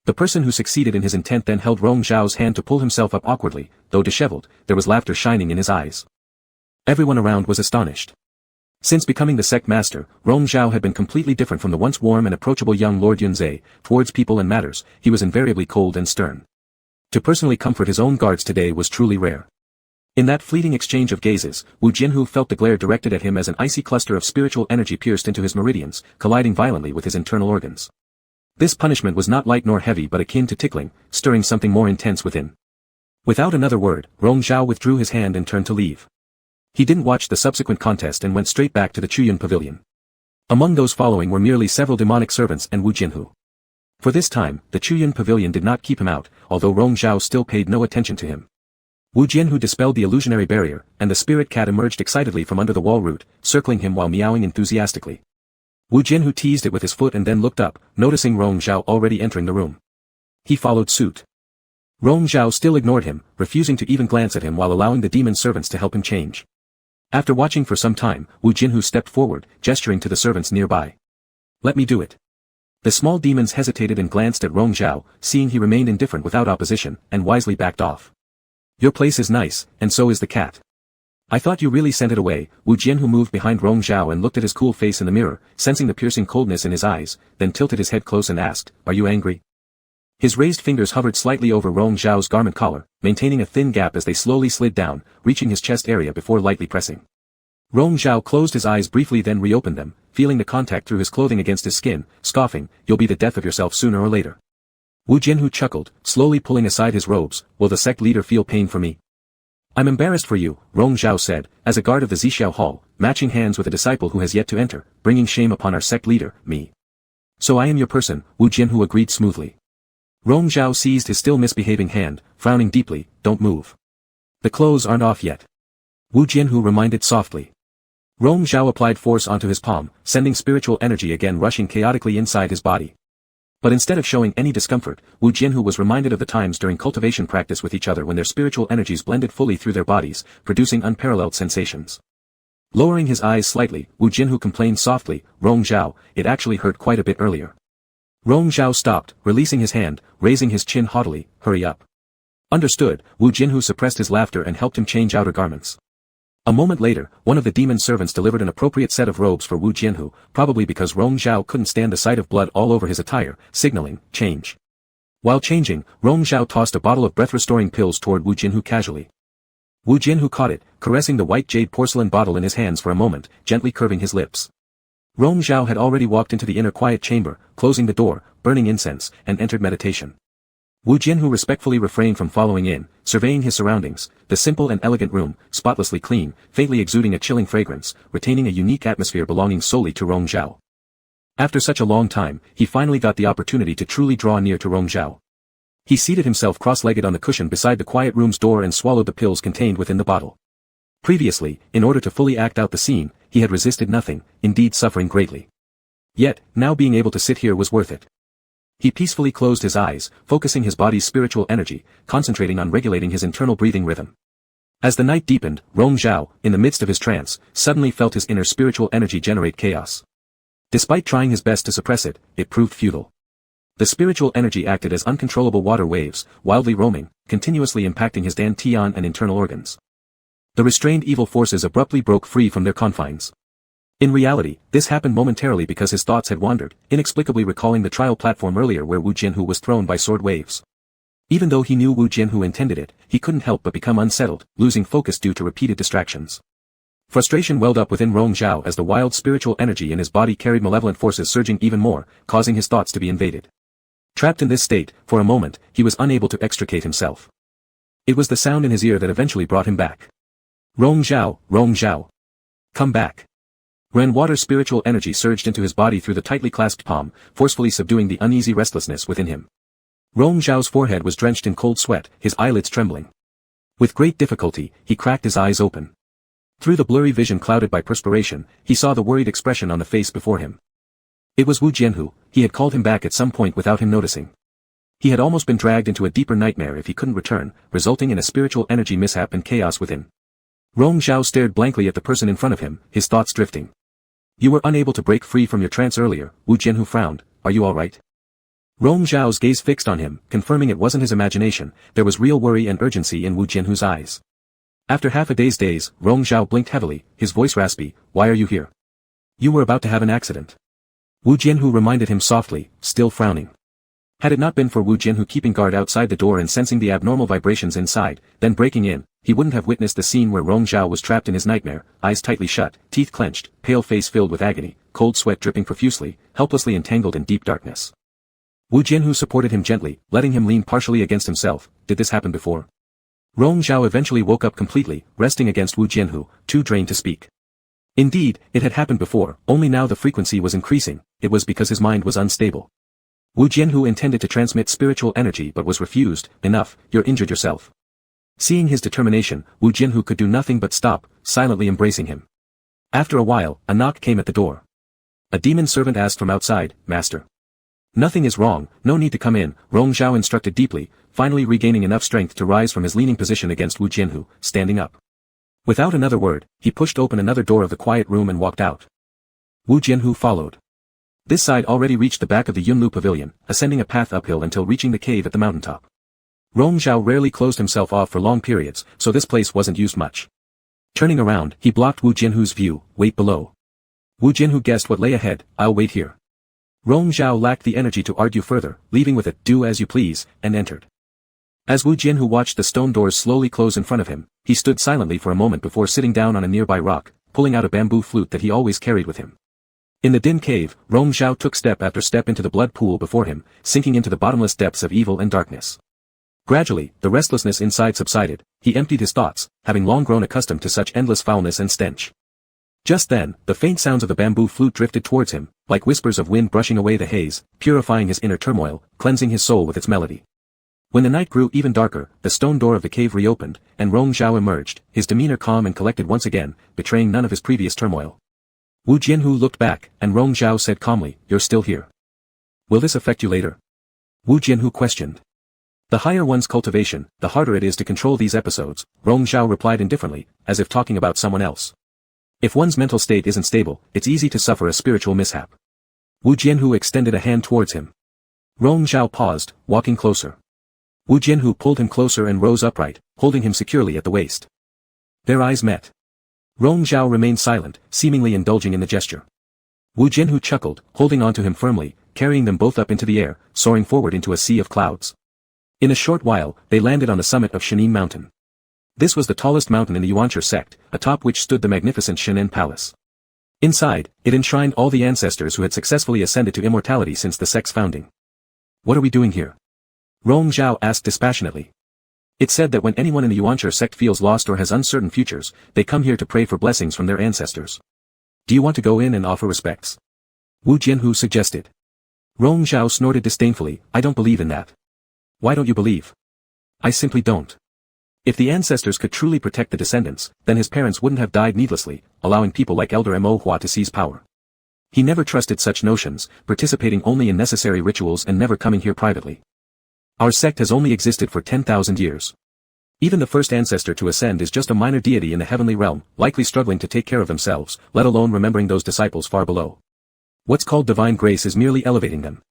S1: The person who succeeded in his intent then held Rong Zhao's hand to pull himself up awkwardly, though disheveled, there was laughter shining in his eyes. Everyone around was astonished. Since becoming the sect master, Rong Zhao had been completely different from the once warm and approachable young Lord Yunzhe. Towards people and matters, he was invariably cold and stern. To personally comfort his own guards today was truly rare. In that fleeting exchange of gazes, Wu Jianhu felt the glare directed at him as an icy cluster of spiritual energy pierced into his meridians, colliding violently with his internal organs. This punishment was not light nor heavy but akin to tickling, stirring something more intense within. Without another word, Rong Zhao withdrew his hand and turned to leave. He didn't watch the subsequent contest and went straight back to the Chuyun pavilion. Among those following were merely several demonic servants and Wu Jianhu. For this time, the Chuyun pavilion did not keep him out, although Rong Zhao still paid no attention to him. Wu Jianhu dispelled the illusionary barrier, and the spirit cat emerged excitedly from under the wall root, circling him while meowing enthusiastically. Wu Jianhu teased it with his foot and then looked up, noticing Rong Zhao already entering the room. He followed suit. Rong Zhao still ignored him, refusing to even glance at him while allowing the demon servants to help him change. After watching for some time, Wu Jianhu stepped forward, gesturing to the servants nearby. "Let me do it." The small demons hesitated and glanced at Rong Zhao, seeing he remained indifferent without opposition, and wisely backed off. "Your place is nice, and so is the cat. I thought you really sent it away." Wu Jianhu moved behind Rong Zhao and looked at his cool face in the mirror, sensing the piercing coldness in his eyes, then tilted his head close and asked, "Are you angry?" His raised fingers hovered slightly over Rong Zhao's garment collar, maintaining a thin gap as they slowly slid down, reaching his chest area before lightly pressing. Rong Zhao closed his eyes briefly then reopened them, feeling the contact through his clothing against his skin, scoffing, "You'll be the death of yourself sooner or later." Wu Jianhu chuckled, slowly pulling aside his robes. "Will the sect leader feel pain for me?" "I'm embarrassed for you," Rong Zhao said, as a guard of the Zixiao Hall, matching hands with a disciple who has yet to enter, "bringing shame upon our sect leader, me." "So I am your person," Wu Jianhu agreed smoothly. Rong Zhao seized his still misbehaving hand, frowning deeply, "Don't move. The clothes aren't off yet." Wu Jianhu reminded softly. Rong Zhao applied force onto his palm, sending spiritual energy again rushing chaotically inside his body. But instead of showing any discomfort, Wu Jianhu was reminded of the times during cultivation practice with each other when their spiritual energies blended fully through their bodies, producing unparalleled sensations. Lowering his eyes slightly, Wu Jianhu complained softly, "Rong Zhao, it actually hurt quite a bit earlier." Rong Zhao stopped, releasing his hand, raising his chin haughtily, "Hurry up." Understood, Wu Jianhu suppressed his laughter and helped him change outer garments. A moment later, one of the demon servants delivered an appropriate set of robes for Wu Jianhu, probably because Rong Zhao couldn't stand the sight of blood all over his attire, signaling, "Change." While changing, Rong Zhao tossed a bottle of breath-restoring pills toward Wu Jianhu casually. Wu Jianhu caught it, caressing the white jade porcelain bottle in his hands for a moment, gently curving his lips. Rong Zhao had already walked into the inner quiet chamber, closing the door, burning incense, and entered meditation. Wu Jianhu respectfully refrained from following in, surveying his surroundings, the simple and elegant room, spotlessly clean, faintly exuding a chilling fragrance, retaining a unique atmosphere belonging solely to Rong Zhao. After such a long time, he finally got the opportunity to truly draw near to Rong Zhao. He seated himself cross-legged on the cushion beside the quiet room's door and swallowed the pills contained within the bottle. Previously, in order to fully act out the scene, he had resisted nothing, indeed suffering greatly. Yet, now being able to sit here was worth it. He peacefully closed his eyes, focusing his body's spiritual energy, concentrating on regulating his internal breathing rhythm. As the night deepened, Rong Zhao, in the midst of his trance, suddenly felt his inner spiritual energy generate chaos. Despite trying his best to suppress it, it proved futile. The spiritual energy acted as uncontrollable water waves, wildly roaming, continuously impacting his dantian and internal organs. The restrained evil forces abruptly broke free from their confines. In reality, this happened momentarily because his thoughts had wandered, inexplicably recalling the trial platform earlier where Wu Jianhu was thrown by sword waves. Even though he knew Wu Jianhu intended it, he couldn't help but become unsettled, losing focus due to repeated distractions. Frustration welled up within Rong Zhao as the wild spiritual energy in his body carried malevolent forces surging even more, causing his thoughts to be invaded. Trapped in this state, for a moment, he was unable to extricate himself. It was the sound in his ear that eventually brought him back. Rong Zhao. Come back. Ran water spiritual energy surged into his body through the tightly clasped palm, forcefully subduing the uneasy restlessness within him. Rong Zhao's forehead was drenched in cold sweat, his eyelids trembling. With great difficulty, he cracked his eyes open. Through the blurry vision clouded by perspiration, he saw the worried expression on the face before him. It was Wu Jianhu. He had called him back at some point without him noticing. He had almost been dragged into a deeper nightmare if he couldn't return, resulting in a spiritual energy mishap and chaos within. Rong Zhao stared blankly at the person in front of him, his thoughts drifting. "You were unable to break free from your trance earlier," Wu Jianhu frowned. "Are you all right?" Rong Zhao's gaze fixed on him, confirming it wasn't his imagination. There was real worry and urgency in Wu Jianhu's eyes. After half a day's daze, Rong Zhao blinked heavily, his voice raspy. "Why are you here?" "You were about to have an accident." Wu Jianhu reminded him softly, still frowning. Had it not been for Wu Jianhu keeping guard outside the door and sensing the abnormal vibrations inside, then breaking in, he wouldn't have witnessed the scene where Rong Zhao was trapped in his nightmare, eyes tightly shut, teeth clenched, pale face filled with agony, cold sweat dripping profusely, helplessly entangled in deep darkness. Wu Jianhu supported him gently, letting him lean partially against himself. "Did this happen before?" Rong Zhao eventually woke up completely, resting against Wu Jianhu, too drained to speak. Indeed, it had happened before, only now the frequency was increasing. It was because his mind was unstable. Wu Jianhu intended to transmit spiritual energy but was refused. "Enough, you're injured yourself." Seeing his determination, Wu Jianhu could do nothing but stop, silently embracing him. After a while, a knock came at the door. A demon servant asked from outside, "Master." "Nothing is wrong, no need to come in," Rong Zhao instructed deeply, finally regaining enough strength to rise from his leaning position against Wu Jianhu, standing up. Without another word, he pushed open another door of the quiet room and walked out. Wu Jianhu followed. This side already reached the back of the Yunlu pavilion, ascending a path uphill until reaching the cave at the mountaintop. Rong Zhao rarely closed himself off for long periods, so this place wasn't used much. Turning around, he blocked Wu Jianhu's view. "Wait below." Wu Jianhu guessed what lay ahead. "I'll wait here." Rong Zhao lacked the energy to argue further, leaving with a "do as you please," and entered. As Wu Jianhu watched the stone doors slowly close in front of him, he stood silently for a moment before sitting down on a nearby rock, pulling out a bamboo flute that he always carried with him. In the dim cave, Rong Zhao took step after step into the blood pool before him, sinking into the bottomless depths of evil and darkness. Gradually, the restlessness inside subsided, he emptied his thoughts, having long grown accustomed to such endless foulness and stench. Just then, the faint sounds of the bamboo flute drifted towards him, like whispers of wind brushing away the haze, purifying his inner turmoil, cleansing his soul with its melody. When the night grew even darker, the stone door of the cave reopened, and Rong Zhao emerged, his demeanor calm and collected once again, betraying none of his previous turmoil. Wu Jianhu looked back, and Rong Zhao said calmly, "You're still here. Will this affect you later?" Wu Jianhu questioned. "The higher one's cultivation, the harder it is to control these episodes," Rong Zhao replied indifferently, as if talking about someone else. "If one's mental state isn't stable, it's easy to suffer a spiritual mishap." Wu Jianhu extended a hand towards him. Rong Zhao paused, walking closer. Wu Jianhu pulled him closer and rose upright, holding him securely at the waist. Their eyes met. Rong Zhao remained silent, seemingly indulging in the gesture. Wu Jianhu chuckled, holding onto him firmly, carrying them both up into the air, soaring forward into a sea of clouds. In a short while, they landed on the summit of Shenin Mountain. This was the tallest mountain in the Yuanshi sect, atop which stood the magnificent Shenin Palace. Inside, it enshrined all the ancestors who had successfully ascended to immortality since the sect's founding. "What are we doing here?" Rong Zhao asked dispassionately. "It's said that when anyone in the Yuanshi sect feels lost or has uncertain futures, they come here to pray for blessings from their ancestors. Do you want to go in and offer respects?" Wu Jianhu suggested. Rong Zhao snorted disdainfully, "I don't believe in that." "Why don't you believe?" "I simply don't. If the ancestors could truly protect the descendants, then his parents wouldn't have died needlessly, allowing people like Elder Mo Hua to seize power. He never trusted such notions, participating only in necessary rituals and never coming here privately. Our sect has only existed for 10,000 years. Even the first ancestor to ascend is just a minor deity in the heavenly realm, likely struggling to take care of themselves, let alone remembering those disciples far below. What's called divine grace is merely elevating them."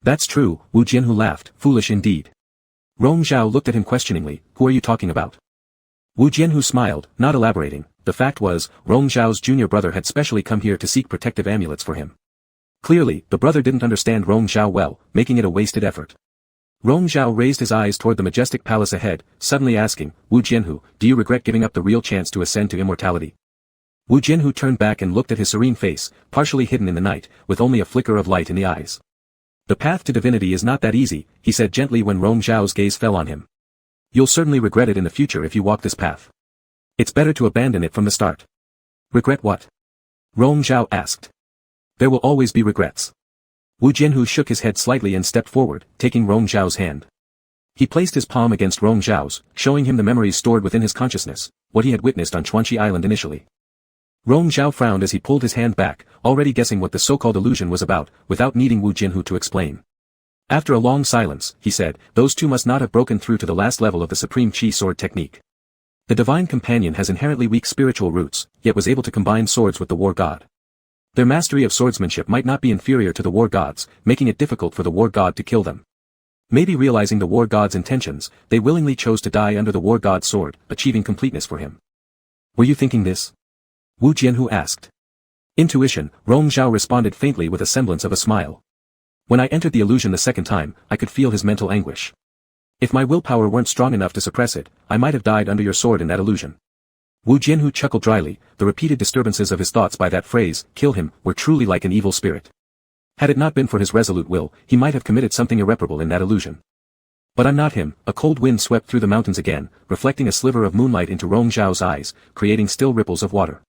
S1: "That's true," Wu Jianhu laughed, "foolish indeed." Rong Zhao looked at him questioningly, "Who are you talking about?" Wu Jianhu smiled, not elaborating. The fact was, Rong Zhao's junior brother had specially come here to seek protective amulets for him. Clearly, the brother didn't understand Rong Zhao well, making it a wasted effort. Rong Zhao raised his eyes toward the majestic palace ahead, suddenly asking, "Wu Jianhu, do you regret giving up the real chance to ascend to immortality?" Wu Jianhu turned back and looked at his serene face, partially hidden in the night, with only a flicker of light in the eyes. "The path to divinity is not that easy," he said gently when Rong Zhao's gaze fell on him. "You'll certainly regret it in the future if you walk this path. It's better to abandon it from the start." "Regret what?" Rong Zhao asked. "There will always be regrets." Wu Jianhu shook his head slightly and stepped forward, taking Rong Zhao's hand. He placed his palm against Rong Zhao's, showing him the memories stored within his consciousness, what he had witnessed on Chuanxi Island initially. Rong Zhao frowned as he pulled his hand back, already guessing what the so-called illusion was about, without needing Wu Jianhu to explain. After a long silence, he said, "Those two must not have broken through to the last level of the supreme Qi sword technique. The divine companion has inherently weak spiritual roots, yet was able to combine swords with the war god. Their mastery of swordsmanship might not be inferior to the war gods, making it difficult for the war god to kill them. Maybe realizing the war god's intentions, they willingly chose to die under the war god's sword, achieving completeness for him." "Were you thinking this?" Wu Jianhu asked. "Intuition," Rong Zhao responded faintly with a semblance of a smile. "When I entered the illusion the second time, I could feel his mental anguish. If my willpower weren't strong enough to suppress it, I might have died under your sword in that illusion." Wu Jianhu chuckled dryly, the repeated disturbances of his thoughts by that phrase, "kill him," were truly like an evil spirit. Had it not been for his resolute will, he might have committed something irreparable in that illusion. "But I'm not him." A cold wind swept through the mountains again, reflecting a sliver of moonlight into Rong Zhao's eyes, creating still ripples of water.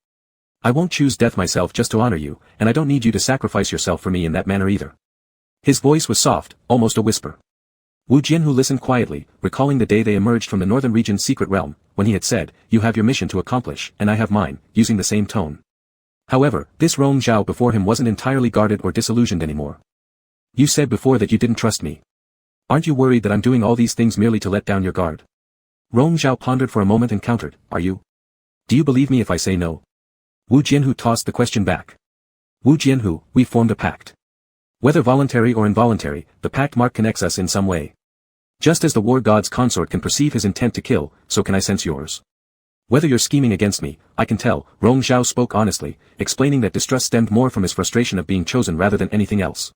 S1: "I won't choose death myself just to honor you, and I don't need you to sacrifice yourself for me in that manner either." His voice was soft, almost a whisper. Wu Jianhu listened quietly, recalling the day they emerged from the northern region's secret realm, when he had said, "You have your mission to accomplish, and I have mine," using the same tone. However, this Rong Zhao before him wasn't entirely guarded or disillusioned anymore. "You said before that you didn't trust me. Aren't you worried that I'm doing all these things merely to let down your guard?" Rong Zhao pondered for a moment and countered, "Are you? Do you believe me if I say no?" Wu Jianhu tossed the question back. "Wu Jianhu, we formed a pact. Whether voluntary or involuntary, the pact mark connects us in some way. Just as the war god's consort can perceive his intent to kill, so can I sense yours. Whether you're scheming against me, I can tell." Rong Zhao spoke honestly, explaining that distrust stemmed more from his frustration of being chosen rather than anything else.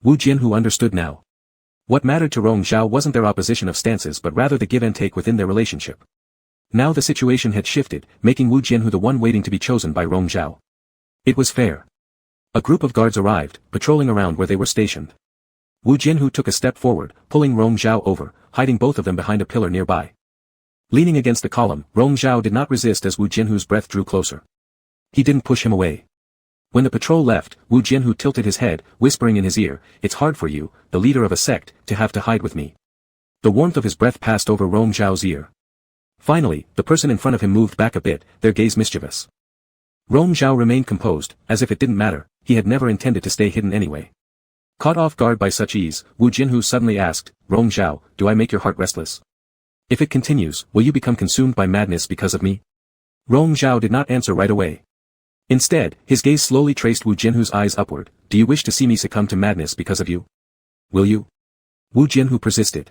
S1: Wu Jianhu understood now. What mattered to Rong Zhao wasn't their opposition of stances but rather the give and take within their relationship. Now the situation had shifted, making Wu Jianhu the one waiting to be chosen by Rong Zhao. It was fair. A group of guards arrived, patrolling around where they were stationed. Wu Jianhu took a step forward, pulling Rong Zhao over, hiding both of them behind a pillar nearby. Leaning against the column, Rong Zhao did not resist as Wu Jianhu's breath drew closer. He didn't push him away. When the patrol left, Wu Jianhu tilted his head, whispering in his ear, "It's hard for you, the leader of a sect, to have to hide with me." The warmth of his breath passed over Rong Zhao's ear. Finally, the person in front of him moved back a bit, their gaze mischievous. Rong Zhao remained composed, as if it didn't matter, he had never intended to stay hidden anyway. Caught off guard by such ease, Wu Jianhu suddenly asked, "Rong Zhao, do I make your heart restless? If it continues, will you become consumed by madness because of me?" Rong Zhao did not answer right away. Instead, his gaze slowly traced Wu Jianhu's eyes upward. "Do you wish to see me succumb to madness because of you? Will you?" Wu Jianhu persisted.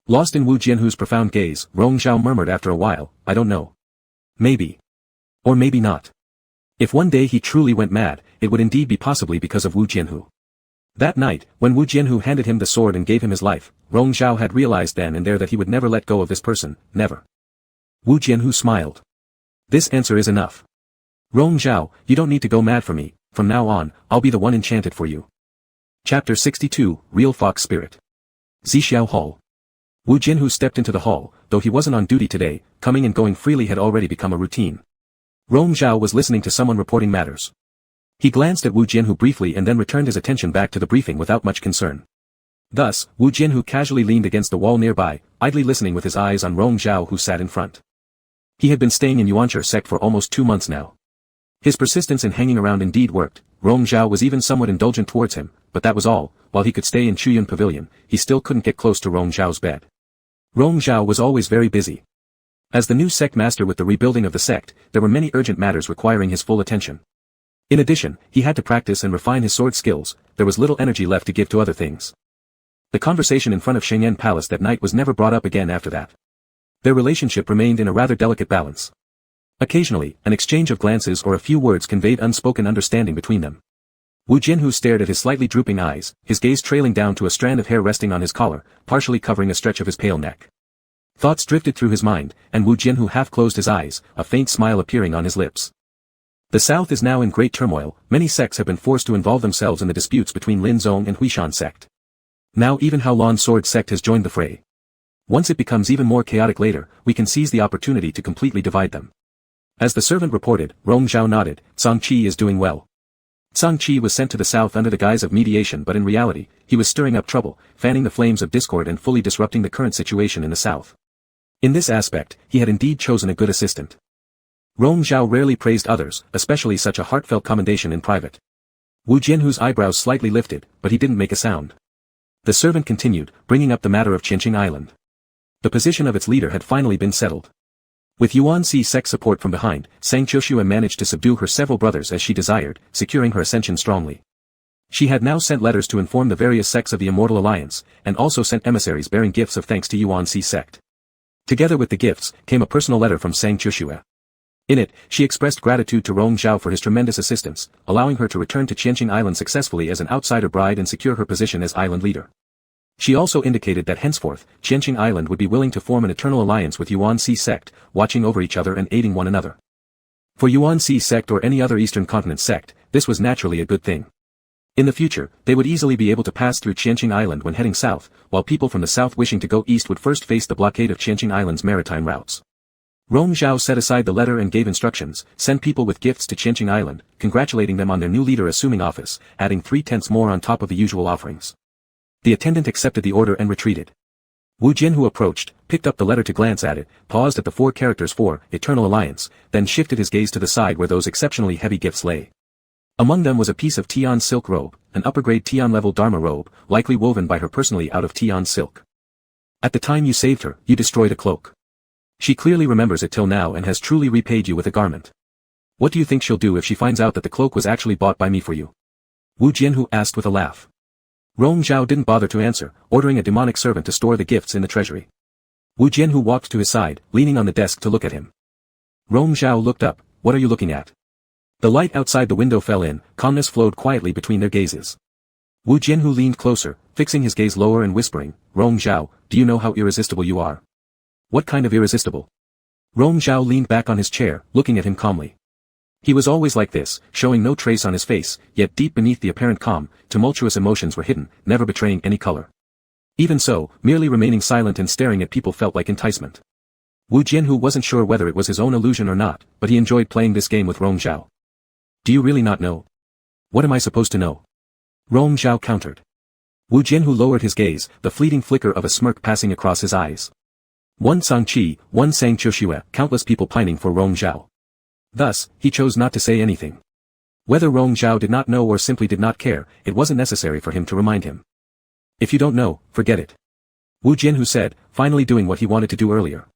S1: Lost in Wu Jianhu's profound gaze, Rong Zhao murmured after a while, "I don't know. Maybe. Or maybe not." If one day he truly went mad, it would indeed be possibly because of Wu Jianhu. That night, when Wu Jianhu handed him the sword and gave him his life, Rong Zhao had realized then and there that he would never let go of this person, never. Wu Jianhu smiled. "This answer is enough. Rong Zhao, you don't need to go mad for me, from now on, I'll be the one enchanted for you." Chapter 62, Real Fox Spirit. Zixiao Hall. Wu Jianhu stepped into the hall, though he wasn't on duty today, coming and going freely had already become a routine. Rong Zhao was listening to someone reporting matters. He glanced at Wu Jianhu briefly and then returned his attention back to the briefing without much concern. Thus, Wu Jianhu casually leaned against the wall nearby, idly listening with his eyes on Rong Zhao who sat in front. He had been staying in Yuanshi sect for almost 2 months now. His persistence in hanging around indeed worked. Rong Zhao was even somewhat indulgent towards him, but that was all. While he could stay in Chuyun Pavilion, he still couldn't get close to Rong Zhao's bed. Rong Zhao was always very busy. As the new sect master with the rebuilding of the sect, there were many urgent matters requiring his full attention. In addition, he had to practice and refine his sword skills, there was little energy left to give to other things. The conversation in front of Shengyan Palace that night was never brought up again after that. Their relationship remained in a rather delicate balance. Occasionally, an exchange of glances or a few words conveyed unspoken understanding between them. Wu Jianhu stared at his slightly drooping eyes, his gaze trailing down to a strand of hair resting on his collar, partially covering a stretch of his pale neck. Thoughts drifted through his mind, and Wu Jianhu half closed his eyes, a faint smile appearing on his lips. The South is now in great turmoil, many sects have been forced to involve themselves in the disputes between Lin Zong and Huishan sect. Now even Haolan Sword sect has joined the fray. Once it becomes even more chaotic later, we can seize the opportunity to completely divide them. As the servant reported, Rong Zhao nodded, "Zhang Qi is doing well." Zhang Qi was sent to the south under the guise of mediation, but in reality, he was stirring up trouble, fanning the flames of discord and fully disrupting the current situation in the south. In this aspect, he had indeed chosen a good assistant. Rong Zhao rarely praised others, especially such a heartfelt commendation in private. Wu Jianhu's eyebrows slightly lifted, but he didn't make a sound. The servant continued, bringing up the matter of Qinqing Island. The position of its leader had finally been settled. With Yuanxi sect support from behind, Sang Qiushue managed to subdue her several brothers as she desired, securing her ascension strongly. She had now sent letters to inform the various sects of the Immortal Alliance, and also sent emissaries bearing gifts of thanks to Yuanxi sect. Together with the gifts, came a personal letter from Sang Qiushue. In it, she expressed gratitude to Rong Zhao for his tremendous assistance, allowing her to return to Qianqing Island successfully as an outsider bride and secure her position as island leader. She also indicated that henceforth, Qianqing Island would be willing to form an eternal alliance with Yuanxi sect, watching over each other and aiding one another. For Yuanxi sect or any other Eastern Continent sect, this was naturally a good thing. In the future, they would easily be able to pass through Qianqing Island when heading south, while people from the south wishing to go east would first face the blockade of Qianqing Island's maritime routes. Rong Zhao set aside the letter and gave instructions, send people with gifts to Qianqing Island, congratulating them on their new leader assuming office, adding 3/10 more on top of the usual offerings. The attendant accepted the order and retreated. Wu Jianhu approached, picked up the letter to glance at it, paused at the 4 characters for Eternal Alliance, then shifted his gaze to the side where those exceptionally heavy gifts lay. Among them was a piece of Tian silk robe, an upper-grade Tian level Dharma robe, likely woven by her personally out of Tian silk. At the time you saved her, you destroyed a cloak. She clearly remembers it till now and has truly repaid you with a garment. What do you think she'll do if she finds out that the cloak was actually bought by me for you? Wu Jianhu asked with a laugh. Rong Zhao didn't bother to answer, ordering a demonic servant to store the gifts in the treasury. Wu Jianhu walked to his side, leaning on the desk to look at him. Rong Zhao looked up, "What are you looking at?" The light outside the window fell in, calmness flowed quietly between their gazes. Wu Jianhu leaned closer, fixing his gaze lower and whispering, Rong Zhao, do you know how irresistible you are? What kind of irresistible? Rong Zhao leaned back on his chair, looking at him calmly. He was always like this, showing no trace on his face, yet deep beneath the apparent calm, tumultuous emotions were hidden, never betraying any color. Even so, merely remaining silent and staring at people felt like enticement. Wu Jianhu wasn't sure whether it was his own illusion or not, but he enjoyed playing this game with Rong Zhao. Do you really not know? What am I supposed to know? Rong Zhao countered. Wu Jianhu lowered his gaze, the fleeting flicker of a smirk passing across his eyes. One sang qi, one sang qiuxue, countless people pining for Rong Zhao. Thus, he chose not to say anything. Whether Rong Zhao did not know or simply did not care, it wasn't necessary for him to remind him. If you don't know, forget it. Wu Jianhu said, finally doing what he wanted to do earlier.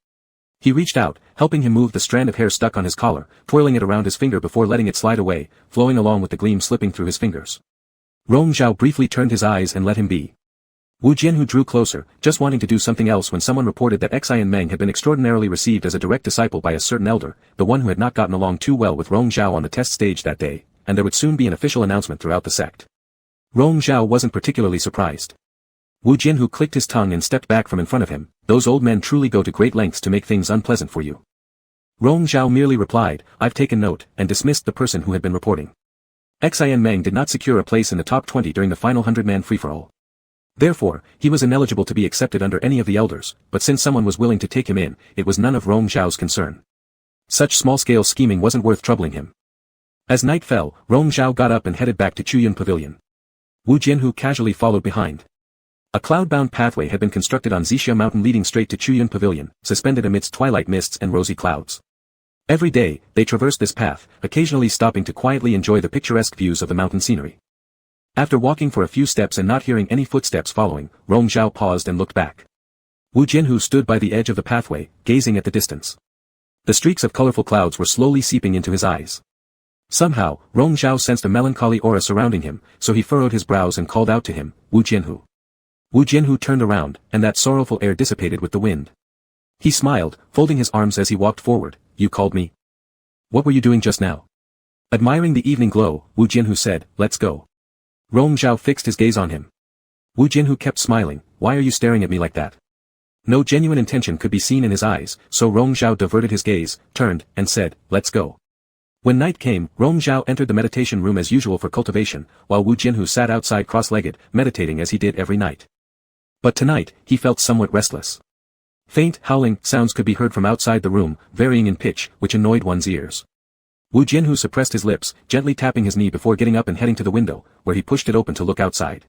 S1: He reached out, helping him move the strand of hair stuck on his collar, twirling it around his finger before letting it slide away, flowing along with the gleam slipping through his fingers. Rong Zhao briefly turned his eyes and let him be. Wu Jianhu drew closer, just wanting to do something else when someone reported that Xian Meng had been extraordinarily received as a direct disciple by a certain elder, the one who had not gotten along too well with Rong Zhao on the test stage that day, and there would soon be an official announcement throughout the sect. Rong Zhao wasn't particularly surprised. Wu Jianhu clicked his tongue and stepped back from in front of him, those old men truly go to great lengths to make things unpleasant for you. Rong Zhao merely replied, I've taken note, and dismissed the person who had been reporting. Xian Meng did not secure a place in the top 20 during the final 100-man free-for-all. Therefore, he was ineligible to be accepted under any of the elders, but since someone was willing to take him in, it was none of Rong Zhao's concern. Such small-scale scheming wasn't worth troubling him. As night fell, Rong Zhao got up and headed back to Chuyun Pavilion. Wu Jianhu casually followed behind. A cloud-bound pathway had been constructed on Zixia Mountain leading straight to Chuyun Pavilion, suspended amidst twilight mists and rosy clouds. Every day, they traversed this path, occasionally stopping to quietly enjoy the picturesque views of the mountain scenery. After walking for a few steps and not hearing any footsteps following, Rong Zhao paused and looked back. Wu Jianhu stood by the edge of the pathway, gazing at the distance. The streaks of colorful clouds were slowly seeping into his eyes. Somehow, Rong Zhao sensed a melancholy aura surrounding him, so he furrowed his brows and called out to him, Wu Jianhu. Wu Jianhu turned around, and that sorrowful air dissipated with the wind. He smiled, folding his arms as he walked forward, You called me? What were you doing just now? Admiring the evening glow, Wu Jianhu said, Let's go. Rong Zhao fixed his gaze on him. Wu Jianhu kept smiling, Why are you staring at me like that? No genuine intention could be seen in his eyes, so Rong Zhao diverted his gaze, turned, and said, Let's go. When night came, Rong Zhao entered the meditation room as usual for cultivation, while Wu Jianhu sat outside cross-legged, meditating as he did every night. But tonight, he felt somewhat restless. Faint, howling sounds could be heard from outside the room, varying in pitch, which annoyed one's ears. Wu Jianhu suppressed his lips, gently tapping his knee before getting up and heading to the window, where he pushed it open to look outside.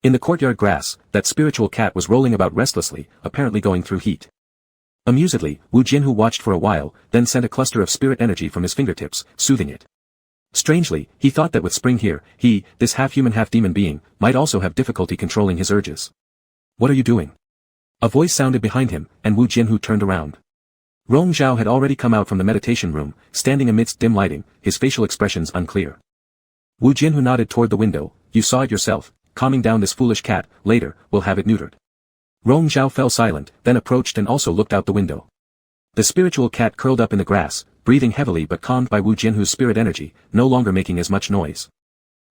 S1: In the courtyard grass, that spiritual cat was rolling about restlessly, apparently going through heat. Amusedly, Wu Jianhu watched for a while, then sent a cluster of spirit energy from his fingertips, soothing it. Strangely, he thought that with spring here, he, this half-human half-demon being, might also have difficulty controlling his urges. What are you doing? A voice sounded behind him, and Wu Jianhu turned around. Rong Zhao had already come out from the meditation room, standing amidst dim lighting, his facial expressions unclear. Wu Jianhu nodded toward the window, You saw it yourself, calming down this foolish cat, later, we'll have it neutered. Rong Zhao fell silent, then approached and also looked out the window. The spiritual cat curled up in the grass, breathing heavily but calmed by Wu Jianhu's spirit energy, no longer making as much noise.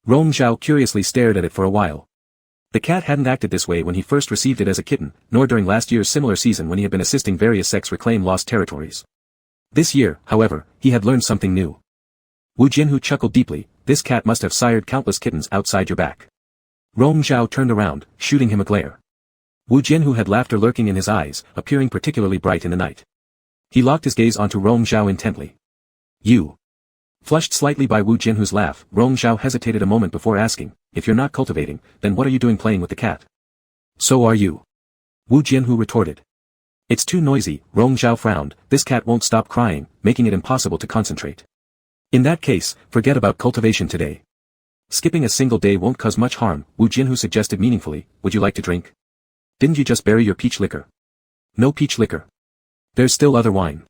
S1: Rong Zhao curiously stared at it for a while. The cat hadn't acted this way when he first received it as a kitten, nor during last year's similar season when he had been assisting various sects reclaim lost territories. This year, however, he had learned something new. Wu Jianhu chuckled deeply, This cat must have sired countless kittens outside your back. Rong Zhao turned around, shooting him a glare. Wu Jianhu had laughter lurking in his eyes, appearing particularly bright in the night. He locked his gaze onto Rong Zhao intently. You. Flushed slightly by Wu Jianhu's laugh, Rong Zhao hesitated a moment before asking, If you're not cultivating, then what are you doing playing with the cat? So are you. Wu Jianhu retorted. It's too noisy, Rong Zhao frowned, this cat won't stop crying, making it impossible to concentrate. In that case, forget about cultivation today. Skipping a single day won't cause much harm, Wu Jianhu suggested meaningfully, Would you like to drink? Didn't you just bury your peach liquor? No peach liquor. There's still other wine.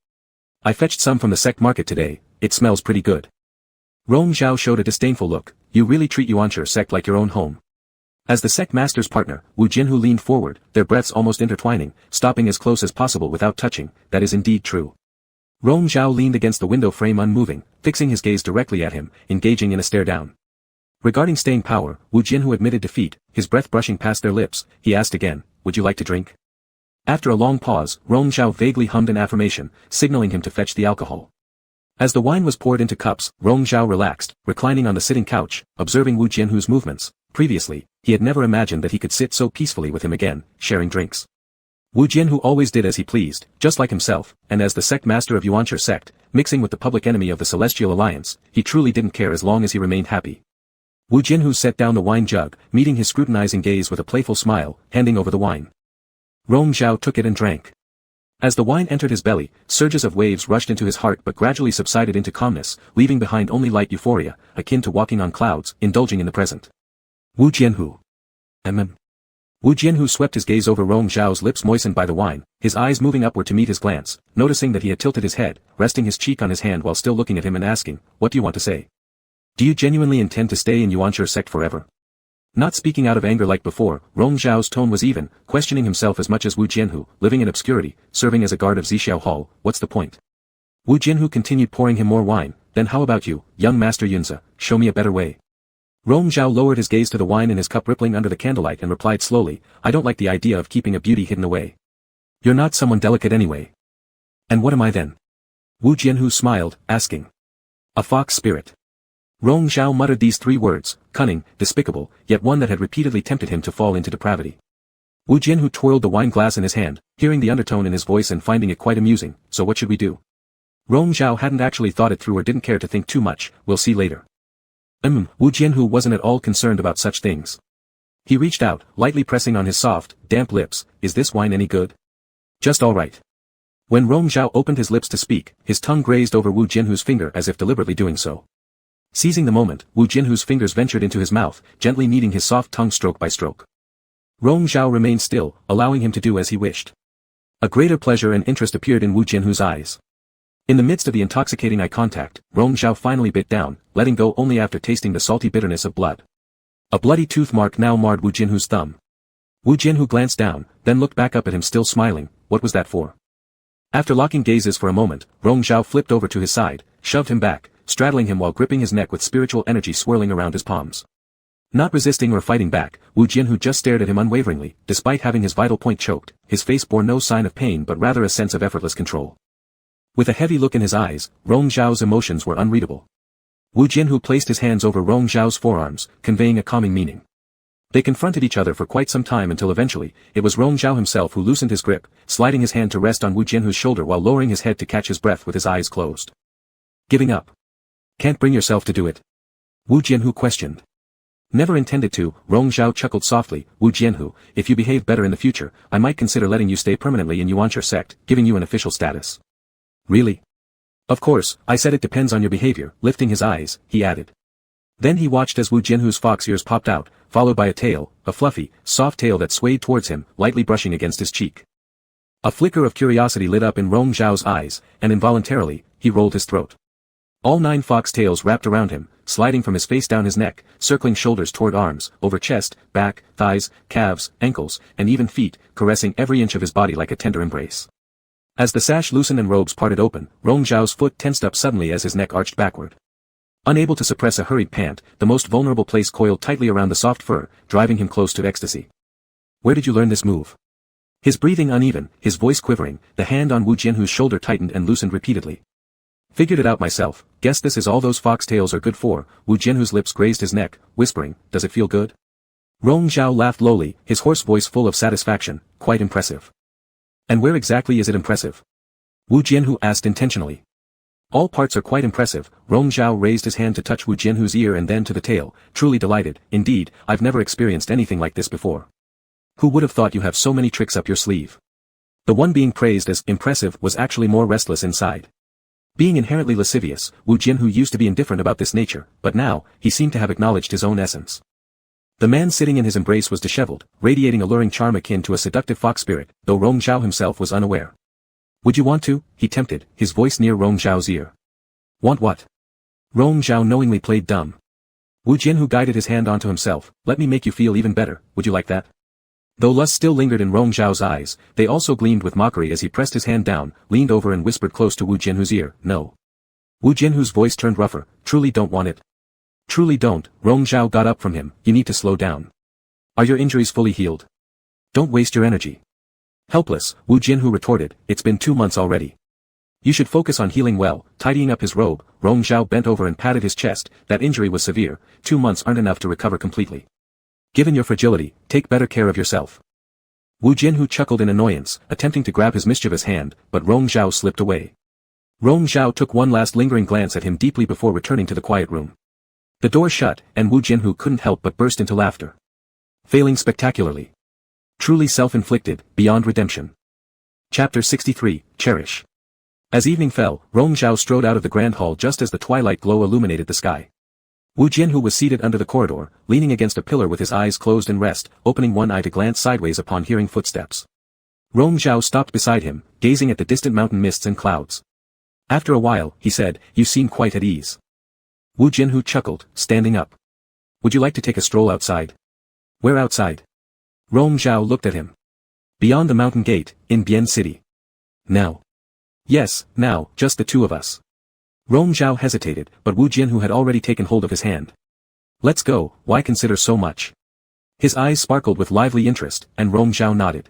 S1: I fetched some from the sect market today, it smells pretty good. Rong Zhao showed a disdainful look, You really treat Yuanshi sect like your own home. As the sect master's partner, Wu Jianhu leaned forward, their breaths almost intertwining, stopping as close as possible without touching, that is indeed true. Rong Zhao leaned against the window frame unmoving, fixing his gaze directly at him, engaging in a stare down. Regarding staying power, Wu Jianhu admitted defeat, his breath brushing past their lips. He asked again, would you like to drink? After a long pause, Rong Zhao vaguely hummed an affirmation, signaling him to fetch the alcohol. As the wine was poured into cups, Rong Zhao relaxed, reclining on the sitting couch, observing Wu Jianhu's movements. Previously, he had never imagined that he could sit so peacefully with him again, sharing drinks. Wu Jianhu always did as he pleased, just like himself, and as the sect master of Yuancher sect, mixing with the public enemy of the Celestial Alliance, he truly didn't care as long as he remained happy. Wu Jianhu set down the wine jug, meeting his scrutinizing gaze with a playful smile, handing over the wine. Rong Zhao took it and drank. As the wine entered his belly, surges of waves rushed into his heart but gradually subsided into calmness, leaving behind only light euphoria, akin to walking on clouds, indulging in the present. Wu Jianhu. Wu Jianhu swept his gaze over Rong Zhao's lips moistened by the wine, his eyes moving upward to meet his glance, noticing that he had tilted his head, resting his cheek on his hand while still looking at him and asking, what do you want to say? Do you genuinely intend to stay in Yuancher sect forever? Not speaking out of anger like before, Rong Zhao's tone was even, questioning himself as much as Wu Jianhu, living in obscurity, serving as a guard of Zixiao Hall, what's the point? Wu Jianhu continued pouring him more wine, then how about you, young Master Yunzi, show me a better way. Rong Zhao lowered his gaze to the wine in his cup rippling under the candlelight and replied slowly, I don't like the idea of keeping a beauty hidden away. You're not someone delicate anyway. And what am I then? Wu Jianhu smiled, asking. A fox spirit. Rong Zhao muttered these three words, cunning, despicable, yet one that had repeatedly tempted him to fall into depravity. Wu Jianhu twirled the wine glass in his hand, hearing the undertone in his voice and finding it quite amusing, so what should we do? Rong Zhao hadn't actually thought it through or didn't care to think too much, we'll see later. Wu Jianhu wasn't at all concerned about such things. He reached out, lightly pressing on his soft, damp lips, is this wine any good? Just all right. When Rong Zhao opened his lips to speak, his tongue grazed over Wu Jianhu's finger as if deliberately doing so. Seizing the moment, Wu Jianhu's fingers ventured into his mouth, gently kneading his soft tongue stroke by stroke. Rong Zhao remained still, allowing him to do as he wished. A greater pleasure and interest appeared in Wu Jianhu's eyes. In the midst of the intoxicating eye contact, Rong Zhao finally bit down, letting go only after tasting the salty bitterness of blood. A bloody tooth mark now marred Wu Jianhu's thumb. Wu Jianhu glanced down, then looked back up at him still smiling, what was that for? After locking gazes for a moment, Rong Zhao flipped over to his side, shoved him back, straddling him while gripping his neck with spiritual energy swirling around his palms. Not resisting or fighting back, Wu Jianhu just stared at him unwaveringly, despite having his vital point choked, his face bore no sign of pain but rather a sense of effortless control. With a heavy look in his eyes, Rong Zhao's emotions were unreadable. Wu Jianhu placed his hands over Rong Zhao's forearms, conveying a calming meaning. They confronted each other for quite some time until eventually, it was Rong Zhao himself who loosened his grip, sliding his hand to rest on Wu Jianhu's shoulder while lowering his head to catch his breath with his eyes closed. Giving up. Can't bring yourself to do it? Wu Jianhu questioned. Never intended to, Rong Zhao chuckled softly, Wu Jianhu, if you behave better in the future, I might consider letting you stay permanently in Yuancher sect, giving you an official status. Really? Of course, I said it depends on your behavior, lifting his eyes, he added. Then he watched as Wu Jianhu's fox ears popped out, followed by a tail, a fluffy, soft tail that swayed towards him, lightly brushing against his cheek. A flicker of curiosity lit up in Rong Zhao's eyes, and involuntarily, he rolled his throat. All 9 fox tails wrapped around him, sliding from his face down his neck, circling shoulders toward arms, over chest, back, thighs, calves, ankles, and even feet, caressing every inch of his body like a tender embrace. As the sash loosened and robes parted open, Rong Zhao's foot tensed up suddenly as his neck arched backward. Unable to suppress a hurried pant, the most vulnerable place coiled tightly around the soft fur, driving him close to ecstasy. Where did you learn this move? His breathing uneven, his voice quivering, the hand on Wu Jianhu's shoulder tightened and loosened repeatedly. Figured it out myself, guess this is all those foxtails are good for, Wu Jianhu's lips grazed his neck, whispering, does it feel good? Rong Zhao laughed lowly, his hoarse voice full of satisfaction, quite impressive. And where exactly is it impressive? Wu Jianhu asked intentionally. All parts are quite impressive, Rong Zhao raised his hand to touch Wu Jianhu's ear and then to the tail, truly delighted, indeed, I've never experienced anything like this before. Who would have thought you have so many tricks up your sleeve? The one being praised as impressive was actually more restless inside. Being inherently lascivious, Wu Jianhu used to be indifferent about this nature, but now, he seemed to have acknowledged his own essence. The man sitting in his embrace was disheveled, radiating alluring charm akin to a seductive fox spirit, though Rong Zhao himself was unaware. Would you want to? He tempted, his voice near Rong Zhao's ear. Want what? Rong Zhao knowingly played dumb. Wu Jianhu guided his hand onto himself, let me make you feel even better, would you like that? Though lust still lingered in Rong Zhao's eyes, they also gleamed with mockery as he pressed his hand down, leaned over and whispered close to Wu Jianhu's ear, no. Wu Jianhu's voice turned rougher, truly don't want it. Truly don't, Rong Zhao got up from him, you need to slow down. Are your injuries fully healed? Don't waste your energy. Helpless, Wu Jianhu retorted, it's been 2 months already. You should focus on healing well. Tidying up his robe, Rong Zhao bent over and patted his chest. That injury was severe, 2 months aren't enough to recover completely. Given your fragility, take better care of yourself. Wu Jianhu chuckled in annoyance, attempting to grab his mischievous hand, but Rong Zhao slipped away. Rong Zhao took one last lingering glance at him deeply before returning to the quiet room. The door shut, and Wu Jianhu couldn't help but burst into laughter. Failing spectacularly. Truly self-inflicted, beyond redemption. Chapter 63, Cherish. As evening fell, Rong Zhao strode out of the grand hall just as the twilight glow illuminated the sky. Wu Jianhu was seated under the corridor, leaning against a pillar with his eyes closed in rest, opening one eye to glance sideways upon hearing footsteps. Rong Zhao stopped beside him, gazing at the distant mountain mists and clouds. After a while, he said, you seem quite at ease. Wu Jianhu chuckled, standing up. Would you like to take a stroll outside? Where outside? Rong Zhao looked at him. Beyond the mountain gate, in Bian City. Now. Yes, now, just the two of us. Rong Zhao hesitated, but Wu Jianhu had already taken hold of his hand. Let's go, why consider so much? His eyes sparkled with lively interest, and Rong Zhao nodded.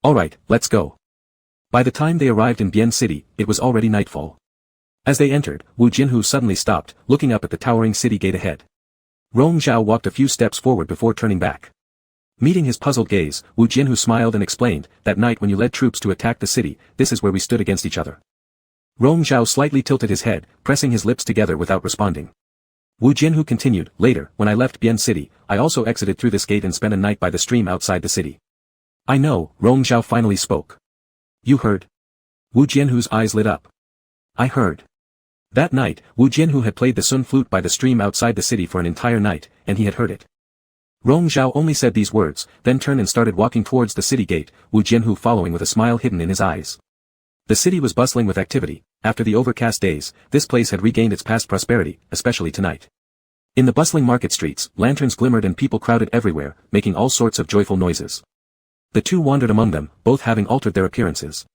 S1: Alright, let's go. By the time they arrived in Bian City, it was already nightfall. As they entered, Wu Jianhu suddenly stopped, looking up at the towering city gate ahead. Rong Zhao walked a few steps forward before turning back. Meeting his puzzled gaze, Wu Jianhu smiled and explained, that night when you led troops to attack the city, this is where we stood against each other. Rong Zhao slightly tilted his head, pressing his lips together without responding. Wu Jianhu continued, later, when I left Bian City, I also exited through this gate and spent a night by the stream outside the city. I know, Rong Zhao finally spoke. You heard? Wu Jianhu's eyes lit up. I heard. That night, Wu Jianhu had played the sun flute by the stream outside the city for an entire night, and he had heard it. Rong Zhao only said these words, then turned and started walking towards the city gate, Wu Jianhu following with a smile hidden in his eyes. The city was bustling with activity. After the overcast days, this place had regained its past prosperity, especially tonight. In the bustling market streets, lanterns glimmered and people crowded everywhere, making all sorts of joyful noises. The two wandered among them, both having altered their appearances.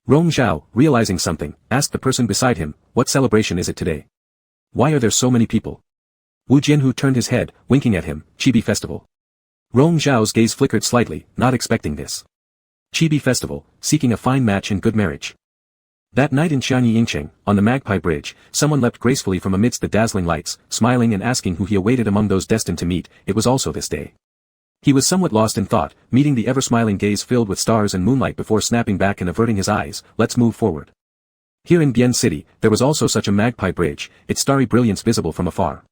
S1: Rong Zhao, realizing something, asked the person beside him, what celebration is it today? Why are there so many people? Wu Jianhu turned his head, winking at him, Chibi Festival. Rong Zhao's gaze flickered slightly, not expecting this. Chibi Festival, seeking a fine match in good marriage. That night in Xianyi Yingcheng, on the Magpie Bridge, someone leapt gracefully from amidst the dazzling lights, smiling and asking who he awaited among those destined to meet. It was also this day. He was somewhat lost in thought, meeting the ever-smiling gaze filled with stars and moonlight before snapping back and averting his eyes. Let's move forward. Here in Bian City, there was also such a Magpie Bridge, its starry brilliance visible from afar.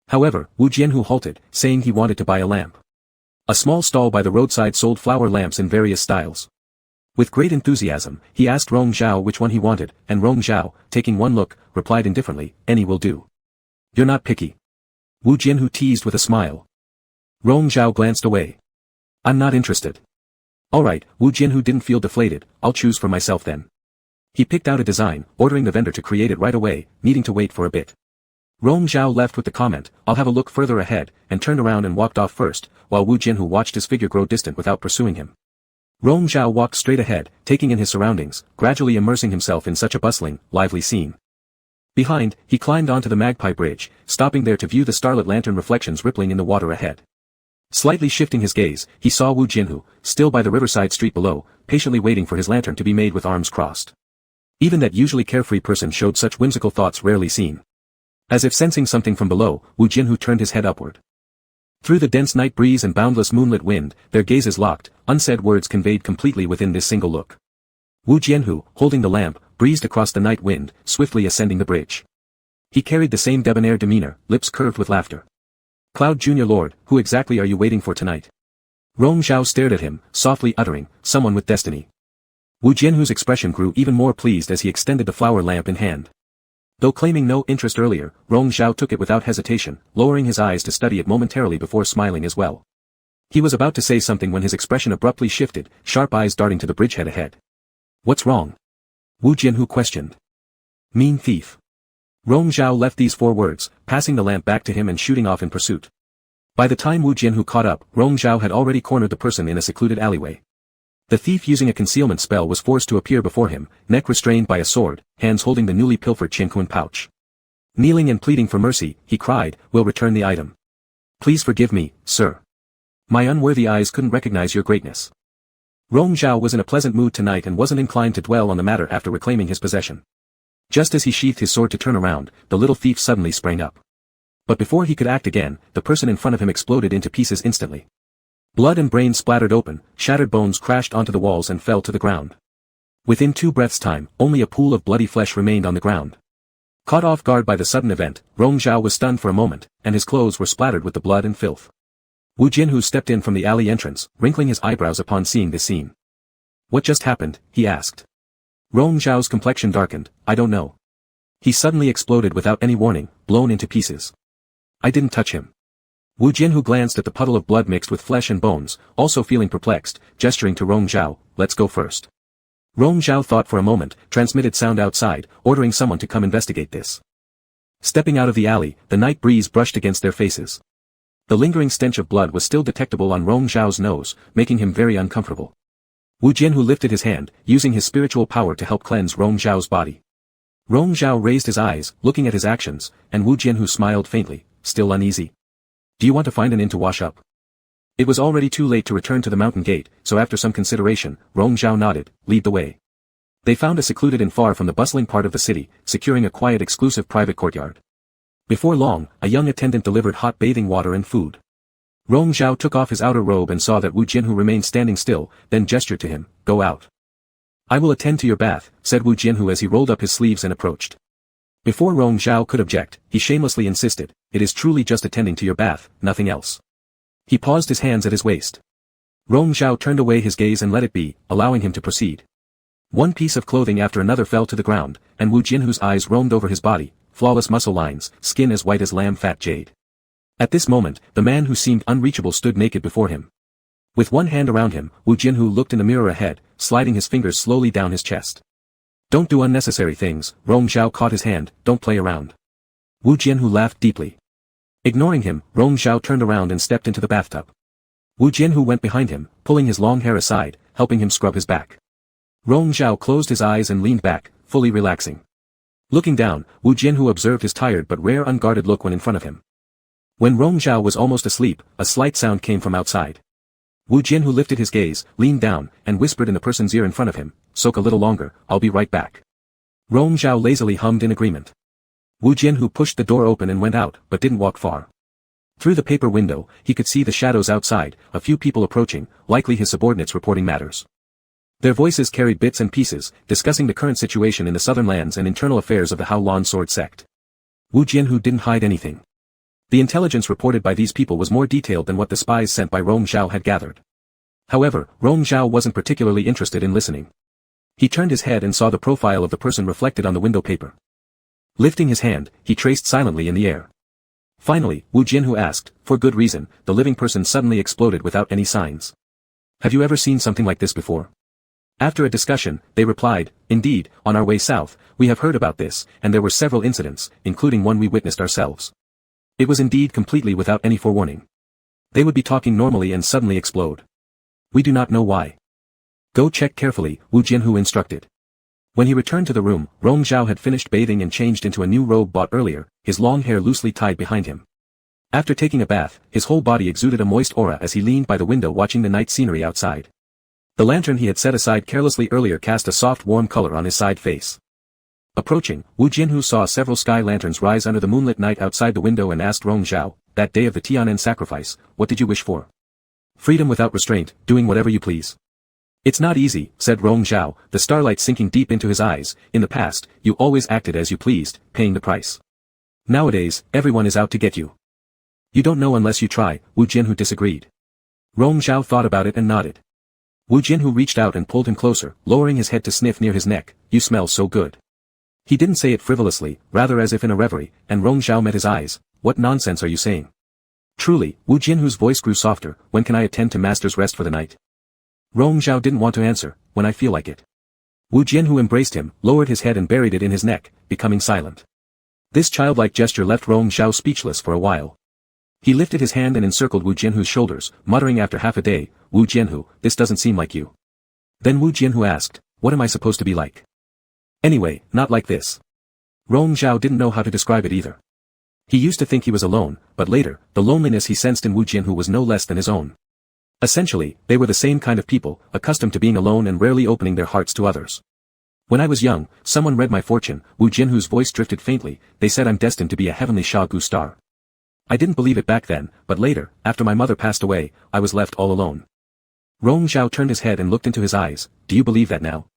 S1: However, Wu Jianhu halted, saying he wanted to buy a lamp. A small stall by the roadside sold flower lamps in various styles. With great enthusiasm, he asked Rong Zhao which one he wanted, and Rong Zhao, taking one look, replied indifferently, any will do. You're not picky. Wu Jianhu teased with a smile. Rong Zhao glanced away. I'm not interested. Alright, Wu Jianhu didn't feel deflated, I'll choose for myself then. He picked out a design, ordering the vendor to create it right away, needing to wait for a bit. Rong Zhao left with the comment, I'll have a look further ahead, and turned around and walked off first, while Wu Jianhu watched his figure grow distant without pursuing him. Rong Zhao walked straight ahead, taking in his surroundings, gradually immersing himself in such a bustling, lively scene. Behind, he climbed onto the Magpie Bridge, stopping there to view the starlit lantern reflections rippling in the water ahead. Slightly shifting his gaze, he saw Wu Jianhu, still by the riverside street below, patiently waiting for his lantern to be made with arms crossed. Even that usually carefree person showed such whimsical thoughts rarely seen. As if sensing something from below, Wu Jianhu turned his head upward. Through the dense night breeze and boundless moonlit wind, their gazes locked, unsaid words conveyed completely within this single look. Wu Jianhu, holding the lamp, breezed across the night wind, swiftly ascending the bridge. He carried the same debonair demeanor, lips curved with laughter. Cloud Junior Lord, who exactly are you waiting for tonight? Rong Zhao stared at him, softly uttering, someone with destiny. Wu Jianhu's expression grew even more pleased as he extended the flower lamp in hand. Though claiming no interest earlier, Rong Zhao took it without hesitation, lowering his eyes to study it momentarily before smiling as well. He was about to say something when his expression abruptly shifted, sharp eyes darting to the bridgehead ahead. What's wrong? Wu Jianhu questioned. Mean thief. Rong Zhao left these 4 words, passing the lamp back to him and shooting off in pursuit. By the time Wu Jianhu caught up, Rong Zhao had already cornered the person in a secluded alleyway. The thief using a concealment spell was forced to appear before him, neck restrained by a sword, hands holding the newly pilfered Qianquan pouch. Kneeling and pleading for mercy, he cried, "Will return the item. Please forgive me, sir. My unworthy eyes couldn't recognize your greatness." Rong Zhao was in a pleasant mood tonight and wasn't inclined to dwell on the matter after reclaiming his possession. Just as he sheathed his sword to turn around, the little thief suddenly sprang up. But before he could act again, the person in front of him exploded into pieces instantly. Blood and brains splattered open, shattered bones crashed onto the walls and fell to the ground. Within 2 breaths' time, only a pool of bloody flesh remained on the ground. Caught off guard by the sudden event, Rong Zhao was stunned for a moment, and his clothes were splattered with the blood and filth. Wu Jianhu stepped in from the alley entrance, wrinkling his eyebrows upon seeing this scene. "What just happened?" he asked. Rong Zhao's complexion darkened. "I don't know. He suddenly exploded without any warning, blown into pieces. I didn't touch him." Wu Jianhu glanced at the puddle of blood mixed with flesh and bones, also feeling perplexed, gesturing to Rong Zhao, "Let's go first." Rong Zhao thought for a moment, transmitted sound outside, ordering someone to come investigate this. Stepping out of the alley, the night breeze brushed against their faces. The lingering stench of blood was still detectable on Rong Zhao's nose, making him very uncomfortable. Wu Jianhu lifted his hand, using his spiritual power to help cleanse Rong Zhao's body. Rong Zhao raised his eyes, looking at his actions, and Wu Jianhu smiled faintly, still uneasy. "Do you want to find an inn to wash up?" It was already too late to return to the mountain gate, so after some consideration, Rong Zhao nodded, "Lead the way." They found a secluded inn far from the bustling part of the city, securing a quiet exclusive private courtyard. Before long, a young attendant delivered hot bathing water and food. Rong Zhao took off his outer robe and saw that Wu Jianhu remained standing still, then gestured to him, "Go out." "I will attend to your bath," said Wu Jianhu as he rolled up his sleeves and approached. Before Rong Zhao could object, he shamelessly insisted, "It is truly just attending to your bath, nothing else." He paused his hands at his waist. Rong Zhao turned away his gaze and let it be, allowing him to proceed. One piece of clothing after another fell to the ground, and Wu Jianhu's eyes roamed over his body, flawless muscle lines, skin as white as lamb-fat jade. At this moment, the man who seemed unreachable stood naked before him. With one hand around him, Wu Jianhu looked in the mirror ahead, sliding his fingers slowly down his chest. "Don't do unnecessary things," Rong Zhao caught his hand, "don't play around." Wu Jianhu laughed deeply. Ignoring him, Rong Zhao turned around and stepped into the bathtub. Wu Jianhu went behind him, pulling his long hair aside, helping him scrub his back. Rong Zhao closed his eyes and leaned back, fully relaxing. Looking down, Wu Jianhu observed his tired but rare unguarded look when in front of him. When Rong Zhao was almost asleep, a slight sound came from outside. Wu Jianhu lifted his gaze, leaned down, and whispered in the person's ear in front of him, "Soak a little longer, I'll be right back." Rong Zhao lazily hummed in agreement. Wu Jianhu pushed the door open and went out, but didn't walk far. Through the paper window, he could see the shadows outside, a few people approaching, likely his subordinates reporting matters. Their voices carried bits and pieces, discussing the current situation in the southern lands and internal affairs of the Haolon sword sect. Wu Jianhu didn't hide anything. The intelligence reported by these people was more detailed than what the spies sent by Rong Zhao had gathered. However, Rong Zhao wasn't particularly interested in listening. He turned his head and saw the profile of the person reflected on the window paper. Lifting his hand, he traced silently in the air. Finally, Wu Jianhu asked, for good reason, the living person suddenly exploded without any signs. "Have you ever seen something like this before?" After a discussion, they replied, "Indeed, on our way south, we have heard about this, and there were several incidents, including one we witnessed ourselves. It was indeed completely without any forewarning. They would be talking normally and suddenly explode. We do not know why. Go check carefully," Wu Jianhu instructed. When he returned to the room, Rong Zhao had finished bathing and changed into a new robe bought earlier, his long hair loosely tied behind him. After taking a bath, his whole body exuded a moist aura as he leaned by the window watching the night scenery outside. The lantern he had set aside carelessly earlier cast a soft warm color on his side face. Approaching, Wu Jianhu saw several sky lanterns rise under the moonlit night outside the window and asked Rong Zhao, "That day of the Tianan sacrifice, what did you wish for?" "Freedom without restraint, doing whatever you please." "It's not easy," said Rong Zhao, the starlight sinking deep into his eyes. "In the past, you always acted as you pleased, paying the price. Nowadays, everyone is out to get you." "You don't know unless you try," Wu Jianhu disagreed. Rong Zhao thought about it and nodded. Wu Jianhu reached out and pulled him closer, lowering his head to sniff near his neck. "You smell so good." He didn't say it frivolously, rather as if in a reverie, and Rong Zhao met his eyes. "What nonsense are you saying?" "Truly," Wu Jianhu's voice grew softer, "when can I attend to master's rest for the night?" Rong Zhao didn't want to answer, "When I feel like it." Wu Jianhu embraced him, lowered his head and buried it in his neck, becoming silent. This childlike gesture left Rong Zhao speechless for a while. He lifted his hand and encircled Wu Jianhu's shoulders, muttering after half a day, "Wu Jianhu, this doesn't seem like you." Then Wu Jianhu asked, "What am I supposed to be like?" "Anyway, not like this." Rong Zhao didn't know how to describe it either. He used to think he was alone, but later, the loneliness he sensed in Wu Jianhu was no less than his own. Essentially, they were the same kind of people, accustomed to being alone and rarely opening their hearts to others. When I was young, someone read my fortune. Wu Jianhu's voice drifted faintly. They said I'm destined to be a heavenly Gu star. I didn't believe it back then, but later, after my mother passed away, I was left all alone. Rong Zhao turned his head and looked into his eyes. Do you believe that now?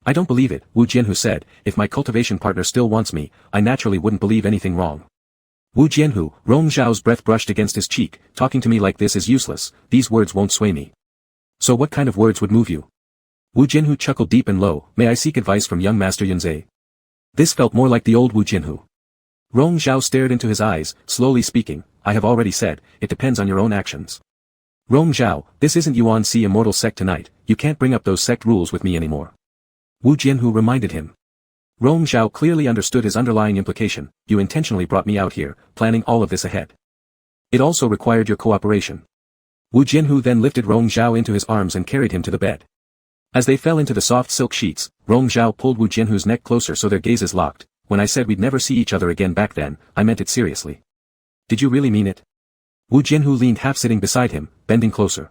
S1: I don't believe it, Wu Jianhu said. If my cultivation partner still wants me, I naturally wouldn't believe anything wrong. Wu Jianhu, Rong Zhao's breath brushed against his cheek. Talking to me like this is useless. These words won't sway me. So what kind of words would move you? Wu Jianhu chuckled deep and low. May I seek advice from young Master Yunzhe? This felt more like the old Wu Jianhu. Rong Zhao stared into his eyes, slowly speaking. I have already said, it depends on your own actions. Rong Zhao, this isn't Yuan Si Immortal Sect tonight. You can't bring up those sect rules with me anymore. Wu Jianhu reminded him. Rong Zhao clearly understood his underlying implication. You intentionally brought me out here, planning all of this ahead. It also required your cooperation. Wu Jianhu then lifted Rong Zhao into his arms and carried him to the bed. As they fell into the soft silk sheets, Rong Zhao pulled Wu Jianhu's neck closer so their gazes locked. When I said we'd never see each other again back then, I meant it seriously. Did you really mean it? Wu Jianhu leaned half-sitting beside him, bending closer.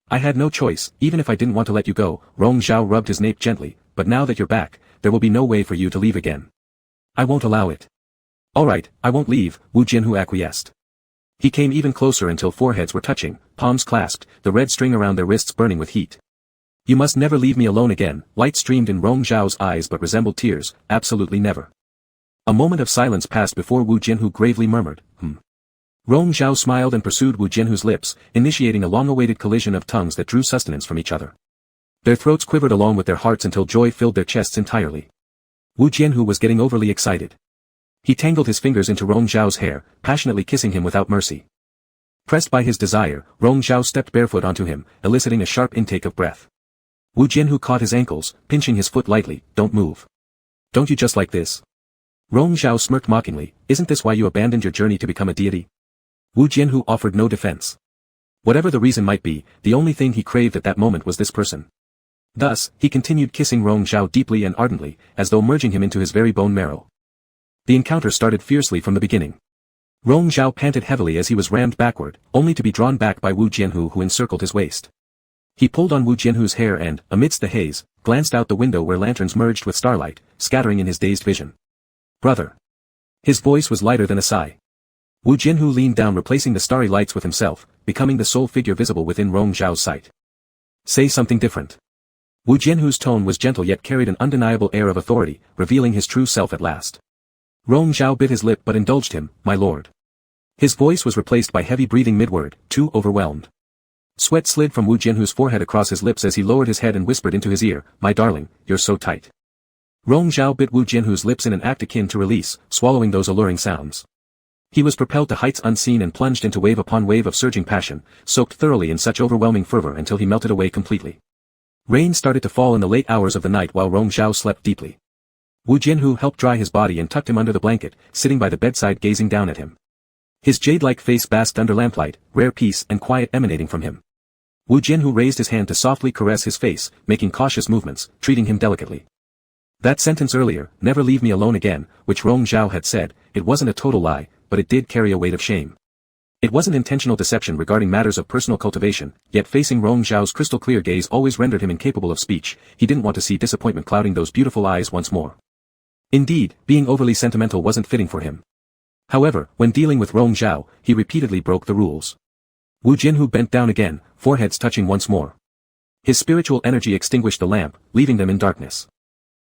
S1: I had no choice, even if I didn't want to let you go. Rong Zhao rubbed his nape gently. But now that you're back, there will be no way for you to leave again. I won't allow it. Alright, I won't leave, Wu Jianhu acquiesced. He came even closer until foreheads were touching, palms clasped, the red string around their wrists burning with heat. You must never leave me alone again. Light streamed in Rong Zhao's eyes but resembled tears. Absolutely never. A moment of silence passed before Wu Jianhu gravely murmured, Rong Zhao smiled and pursued Wu Jianhu's lips, initiating a long-awaited collision of tongues that drew sustenance from each other. Their throats quivered along with their hearts until joy filled their chests entirely. Wu Jianhu was getting overly excited. He tangled his fingers into Rong Zhao's hair, passionately kissing him without mercy. Pressed by his desire, Rong Zhao stepped barefoot onto him, eliciting a sharp intake of breath. Wu Jianhu caught his ankles, pinching his foot lightly. Don't move. Don't you just like this? Rong Zhao smirked mockingly. Isn't this why you abandoned your journey to become a deity? Wu Jianhu offered no defense. Whatever the reason might be, the only thing he craved at that moment was this person. Thus, he continued kissing Rong Zhao deeply and ardently, as though merging him into his very bone marrow. The encounter started fiercely from the beginning. Rong Zhao panted heavily as he was rammed backward, only to be drawn back by Wu Jianhu who encircled his waist. He pulled on Wu Jianhu's hair and, amidst the haze, glanced out the window where lanterns merged with starlight, scattering in his dazed vision. Brother. His voice was lighter than a sigh. Wu Jianhu leaned down replacing the starry lights with himself, becoming the sole figure visible within Rong Zhao's sight. Say something different. Wu Jianhu's tone was gentle yet carried an undeniable air of authority, revealing his true self at last. Rong Zhao bit his lip but indulged him, my lord. His voice was replaced by heavy breathing midword, too overwhelmed. Sweat slid from Wu Jianhu's forehead across his lips as he lowered his head and whispered into his ear, my darling, you're so tight. Rong Zhao bit Wu Jianhu's lips in an act akin to release, swallowing those alluring sounds. He was propelled to heights unseen and plunged into wave upon wave of surging passion, soaked thoroughly in such overwhelming fervor until he melted away completely. Rain started to fall in the late hours of the night while Rong Zhao slept deeply. Wu Jianhu helped dry his body and tucked him under the blanket, sitting by the bedside gazing down at him. His jade-like face basked under lamplight, rare peace and quiet emanating from him. Wu Jianhu raised his hand to softly caress his face, making cautious movements, treating him delicately. That sentence earlier, never leave me alone again, which Rong Zhao had said, it wasn't a total lie, but it did carry a weight of shame. It wasn't intentional deception regarding matters of personal cultivation, yet facing Rong Zhao's crystal-clear gaze always rendered him incapable of speech. He didn't want to see disappointment clouding those beautiful eyes once more. Indeed, being overly sentimental wasn't fitting for him. However, when dealing with Rong Zhao, he repeatedly broke the rules. Wu Jianhu bent down again, foreheads touching once more. His spiritual energy extinguished the lamp, leaving them in darkness.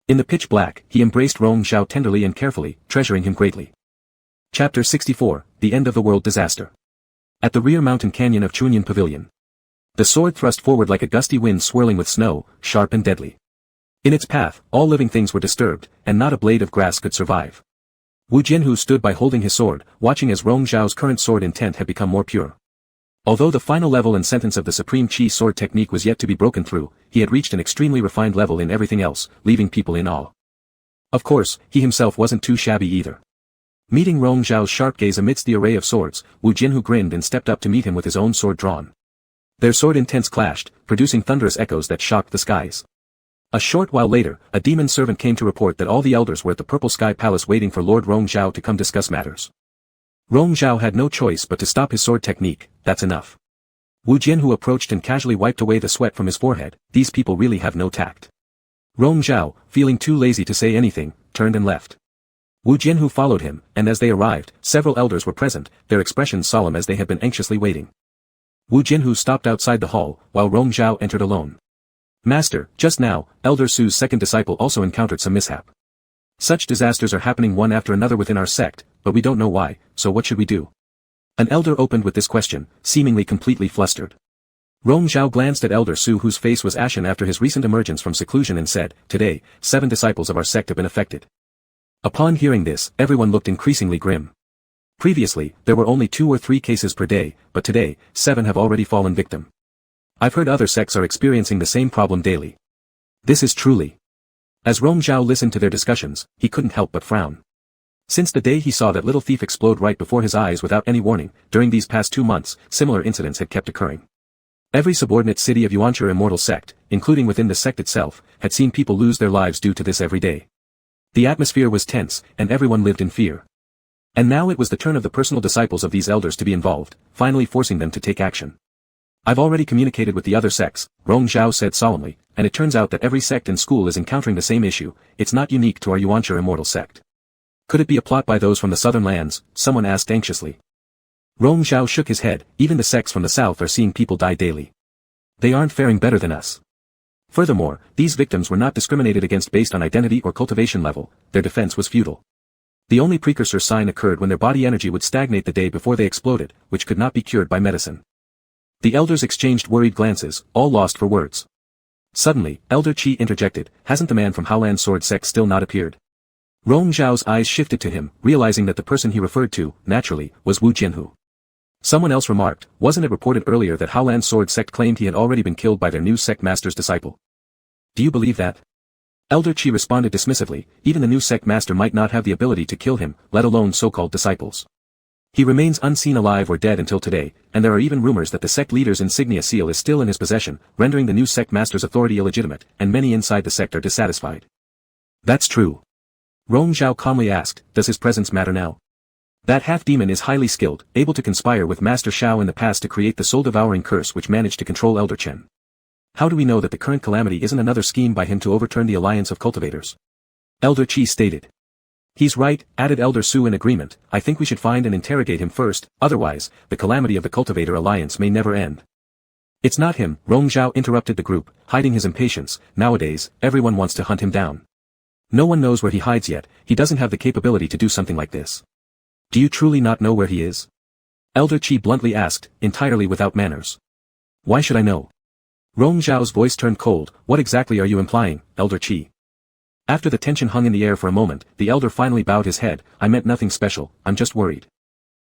S1: In the pitch black, he embraced Rong Zhao tenderly and carefully, treasuring him greatly. Chapter 64, The End of the World Disaster. At the rear mountain canyon of Chunyan Pavilion. The sword thrust forward like a gusty wind swirling with snow, sharp and deadly. In its path, all living things were disturbed, and not a blade of grass could survive. Wu Jianhu stood by holding his sword, watching as Rong Zhao's current sword intent had become more pure. Although the final level and sentence of the Supreme Chi sword technique was yet to be broken through, he had reached an extremely refined level in everything else, leaving people in awe. Of course, he himself wasn't too shabby either. Meeting Rong Zhao's sharp gaze amidst the array of swords, Wu Jianhu grinned and stepped up to meet him with his own sword drawn. Their sword intents clashed, producing thunderous echoes that shocked the skies. A short while later, a demon servant came to report that all the elders were at the Purple Sky Palace waiting for Lord Rong Zhao to come discuss matters. Rong Zhao had no choice but to stop his sword technique. That's enough. Wu Jianhu approached and casually wiped away the sweat from his forehead. These people really have no tact. Rong Zhao, feeling too lazy to say anything, turned and left. Wu Jianhu followed him, and as they arrived, several elders were present, their expressions solemn as they had been anxiously waiting. Wu Jianhu stopped outside the hall, while Rong Zhao entered alone. Master, just now, Elder Su's second disciple also encountered some mishap. Such disasters are happening one after another within our sect, but we don't know why, so what should we do? An elder opened with this question, seemingly completely flustered. Rong Zhao glanced at Elder Su, whose face was ashen after his recent emergence from seclusion, and said, "Today, 7 disciples of our sect have been affected." Upon hearing this, everyone looked increasingly grim. Previously, there were only 2 or 3 cases per day, but today, 7 have already fallen victim. I've heard other sects are experiencing the same problem daily. This is truly. As Rong Zhao listened to their discussions, he couldn't help but frown. Since the day he saw that little thief explode right before his eyes without any warning, during these past 2 months, similar incidents had kept occurring. Every subordinate city of Yuanchar immortal sect, including within the sect itself, had seen people lose their lives due to this every day. The atmosphere was tense, and everyone lived in fear. And now it was the turn of the personal disciples of these elders to be involved, finally forcing them to take action. I've already communicated with the other sects, Rong Zhao said solemnly, and it turns out that every sect and school is encountering the same issue. It's not unique to our Yuanchar immortal sect. Could it be a plot by those from the southern lands? Someone asked anxiously. Rong Zhao shook his head. Even the sects from the south are seeing people die daily. They aren't faring better than us. Furthermore, these victims were not discriminated against based on identity or cultivation level. Their defense was futile. The only precursor sign occurred when their body energy would stagnate the day before they exploded, which could not be cured by medicine. The elders exchanged worried glances, all lost for words. Suddenly, Elder Qi interjected, "Hasn't the man from Haolan Sword Sect still not appeared?" Rong Zhao's eyes shifted to him, realizing that the person he referred to, naturally, was Wu Jianhu. Someone else remarked, "Wasn't it reported earlier that Haolan Sword Sect claimed he had already been killed by their new sect master's disciple? Do you believe that?" Elder Qi responded dismissively, "Even the new sect master might not have the ability to kill him, let alone so-called disciples. He remains unseen alive or dead until today, and there are even rumors that the sect leader's insignia seal is still in his possession, rendering the new sect master's authority illegitimate, and many inside the sect are dissatisfied." "That's true." Rong Zhao calmly asked, "Does his presence matter now?" "That half-demon is highly skilled, able to conspire with Master Shao in the past to create the soul-devouring curse which managed to control Elder Chen. How do we know that the current calamity isn't another scheme by him to overturn the alliance of cultivators?" Elder Qi stated. "He's right," added Elder Su in agreement. "I think we should find and interrogate him first, otherwise, the calamity of the cultivator alliance may never end." "It's not him," Rong Zhao interrupted the group, hiding his impatience. "Nowadays, everyone wants to hunt him down. No one knows where he hides yet. He doesn't have the capability to do something like this." "Do you truly not know where he is?" Elder Qi bluntly asked, entirely without manners. "Why should I know?" Rong Zhao's voice turned cold. "What exactly are you implying, Elder Qi?" After the tension hung in the air for a moment, the elder finally bowed his head. "I meant nothing special, I'm just worried."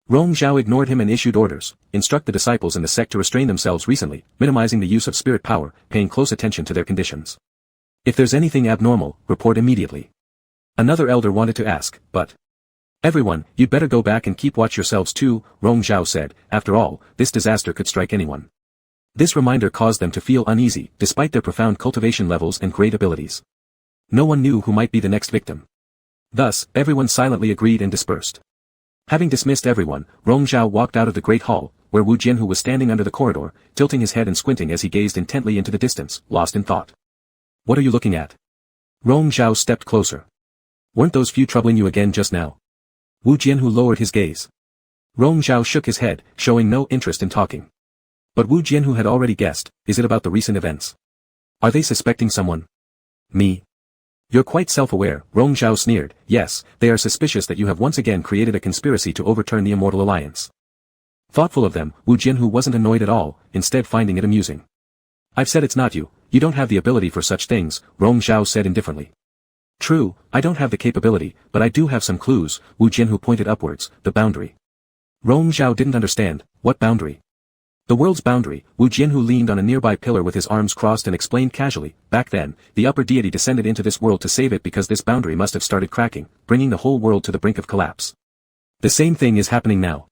S1: Rong Zhao ignored him and issued orders. "Instruct the disciples in the sect to restrain themselves recently, minimizing the use of spirit power, paying close attention to their conditions. If there's anything abnormal, report immediately." Another elder wanted to ask, but... "Everyone, you'd better go back and keep watch yourselves too," Rong Zhao said. "After all, this disaster could strike anyone." This reminder caused them to feel uneasy, despite their profound cultivation levels and great abilities. No one knew who might be the next victim. Thus, everyone silently agreed and dispersed. Having dismissed everyone, Rong Zhao walked out of the great hall, where Wu Jianhu was standing under the corridor, tilting his head and squinting as he gazed intently into the distance, lost in thought. "What are you looking at?" Rong Zhao stepped closer. "Weren't those few troubling you again just now?" Wu Jianhu lowered his gaze. Rong Zhao shook his head, showing no interest in talking. But Wu Jianhu had already guessed. "Is it about the recent events? Are they suspecting someone?" "Me?" "You're quite self-aware," Rong Zhao sneered. "Yes, they are suspicious that you have once again created a conspiracy to overturn the Immortal Alliance." Thoughtful of them, Wu Jianhu wasn't annoyed at all, instead finding it amusing. "I've said it's not you. You don't have the ability for such things," Rong Zhao said indifferently. "True, I don't have the capability, but I do have some clues," Wu Jianhu pointed upwards. "The boundary." Rong Zhao didn't understand. "What boundary?" "The world's boundary." Wu Jianhu leaned on a nearby pillar with his arms crossed and explained casually. "Back then, the upper deity descended into this world to save it because this boundary must have started cracking, bringing the whole world to the brink of collapse. The same thing is happening now."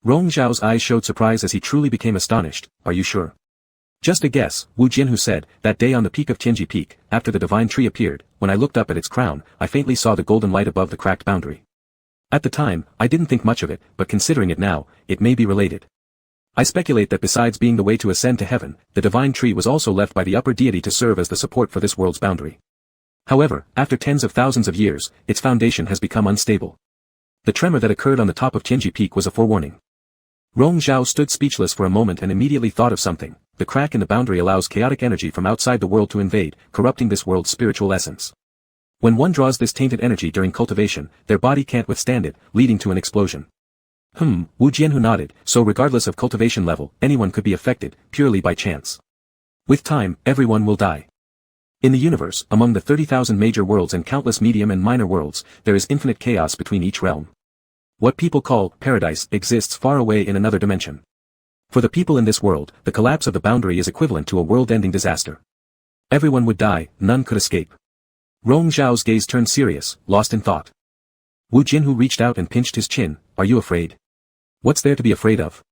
S1: Rong Zhao's eyes showed surprise as he truly became astonished. "Are you sure?" Just a guess, Wu Jianhu said, that day on the peak of Tianji Peak, after the divine tree appeared, when I looked up at its crown, I faintly saw the golden light above the cracked boundary. At the time, I didn't think much of it, but considering it now, it may be related. I speculate that besides being the way to ascend to heaven, the divine tree was also left by the upper deity to serve as the support for this world's boundary. However, after tens of thousands of years, its foundation has become unstable. The tremor that occurred on the top of Tianji Peak was a forewarning. Rong Zhao stood speechless for a moment and immediately thought of something. The crack in the boundary allows chaotic energy from outside the world to invade, corrupting this world's spiritual essence. When one draws this tainted energy during cultivation, their body can't withstand it, leading to an explosion. Wu Jianhu nodded, so regardless of cultivation level, anyone could be affected, purely by chance. With time, everyone will die. In the universe, among the 30,000 major worlds and countless medium and minor worlds, there is infinite chaos between each realm. What people call paradise exists far away in another dimension. For the people in this world, the collapse of the boundary is equivalent to a world-ending disaster. Everyone would die, none could escape. Rong Zhao's gaze turned serious, lost in thought. Wu Jianhu reached out and pinched his chin. Are you afraid? What's there to be afraid of?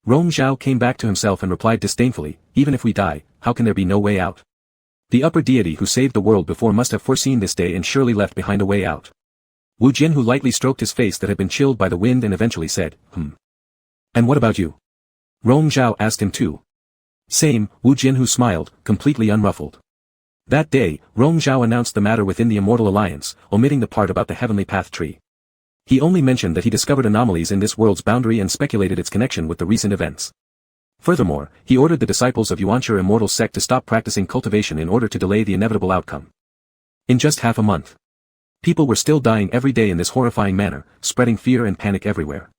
S1: Rong Zhao came back to himself and replied disdainfully, even if we die, how can there be no way out? The upper deity who saved the world before must have foreseen this day and surely left behind a way out. Wu Jianhu lightly stroked his face that had been chilled by the wind and eventually said, And what about you? Rong Zhao asked him too. Same, Wu Jianhu smiled, completely unruffled. That day, Rong Zhao announced the matter within the Immortal Alliance, omitting the part about the Heavenly Path tree. He only mentioned that he discovered anomalies in this world's boundary and speculated its connection with the recent events. Furthermore, he ordered the disciples of Yuanchi Immortal Sect to stop practicing cultivation in order to delay the inevitable outcome. In just half a month, people were still dying every day in this horrifying manner, spreading fear and panic everywhere.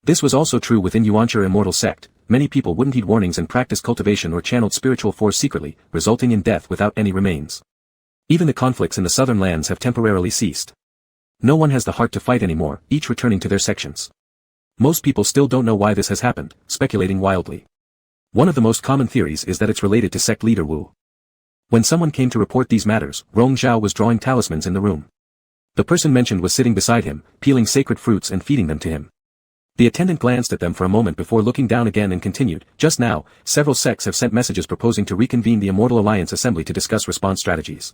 S1: This was also true within Yuanchi Immortal Sect. Many people wouldn't heed warnings and practice cultivation or channeled spiritual force secretly, resulting in death without any remains. Even the conflicts in the southern lands have temporarily ceased. No one has the heart to fight anymore, each returning to their sections. Most people still don't know why this has happened, speculating wildly. One of the most common theories is that it's related to sect leader Wu. When someone came to report these matters, Rong Zhao was drawing talismans in the room. The person mentioned was sitting beside him, peeling sacred fruits and feeding them to him. The attendant glanced at them for a moment before looking down again and continued, just now, several sects have sent messages proposing to reconvene the Immortal Alliance Assembly to discuss response strategies.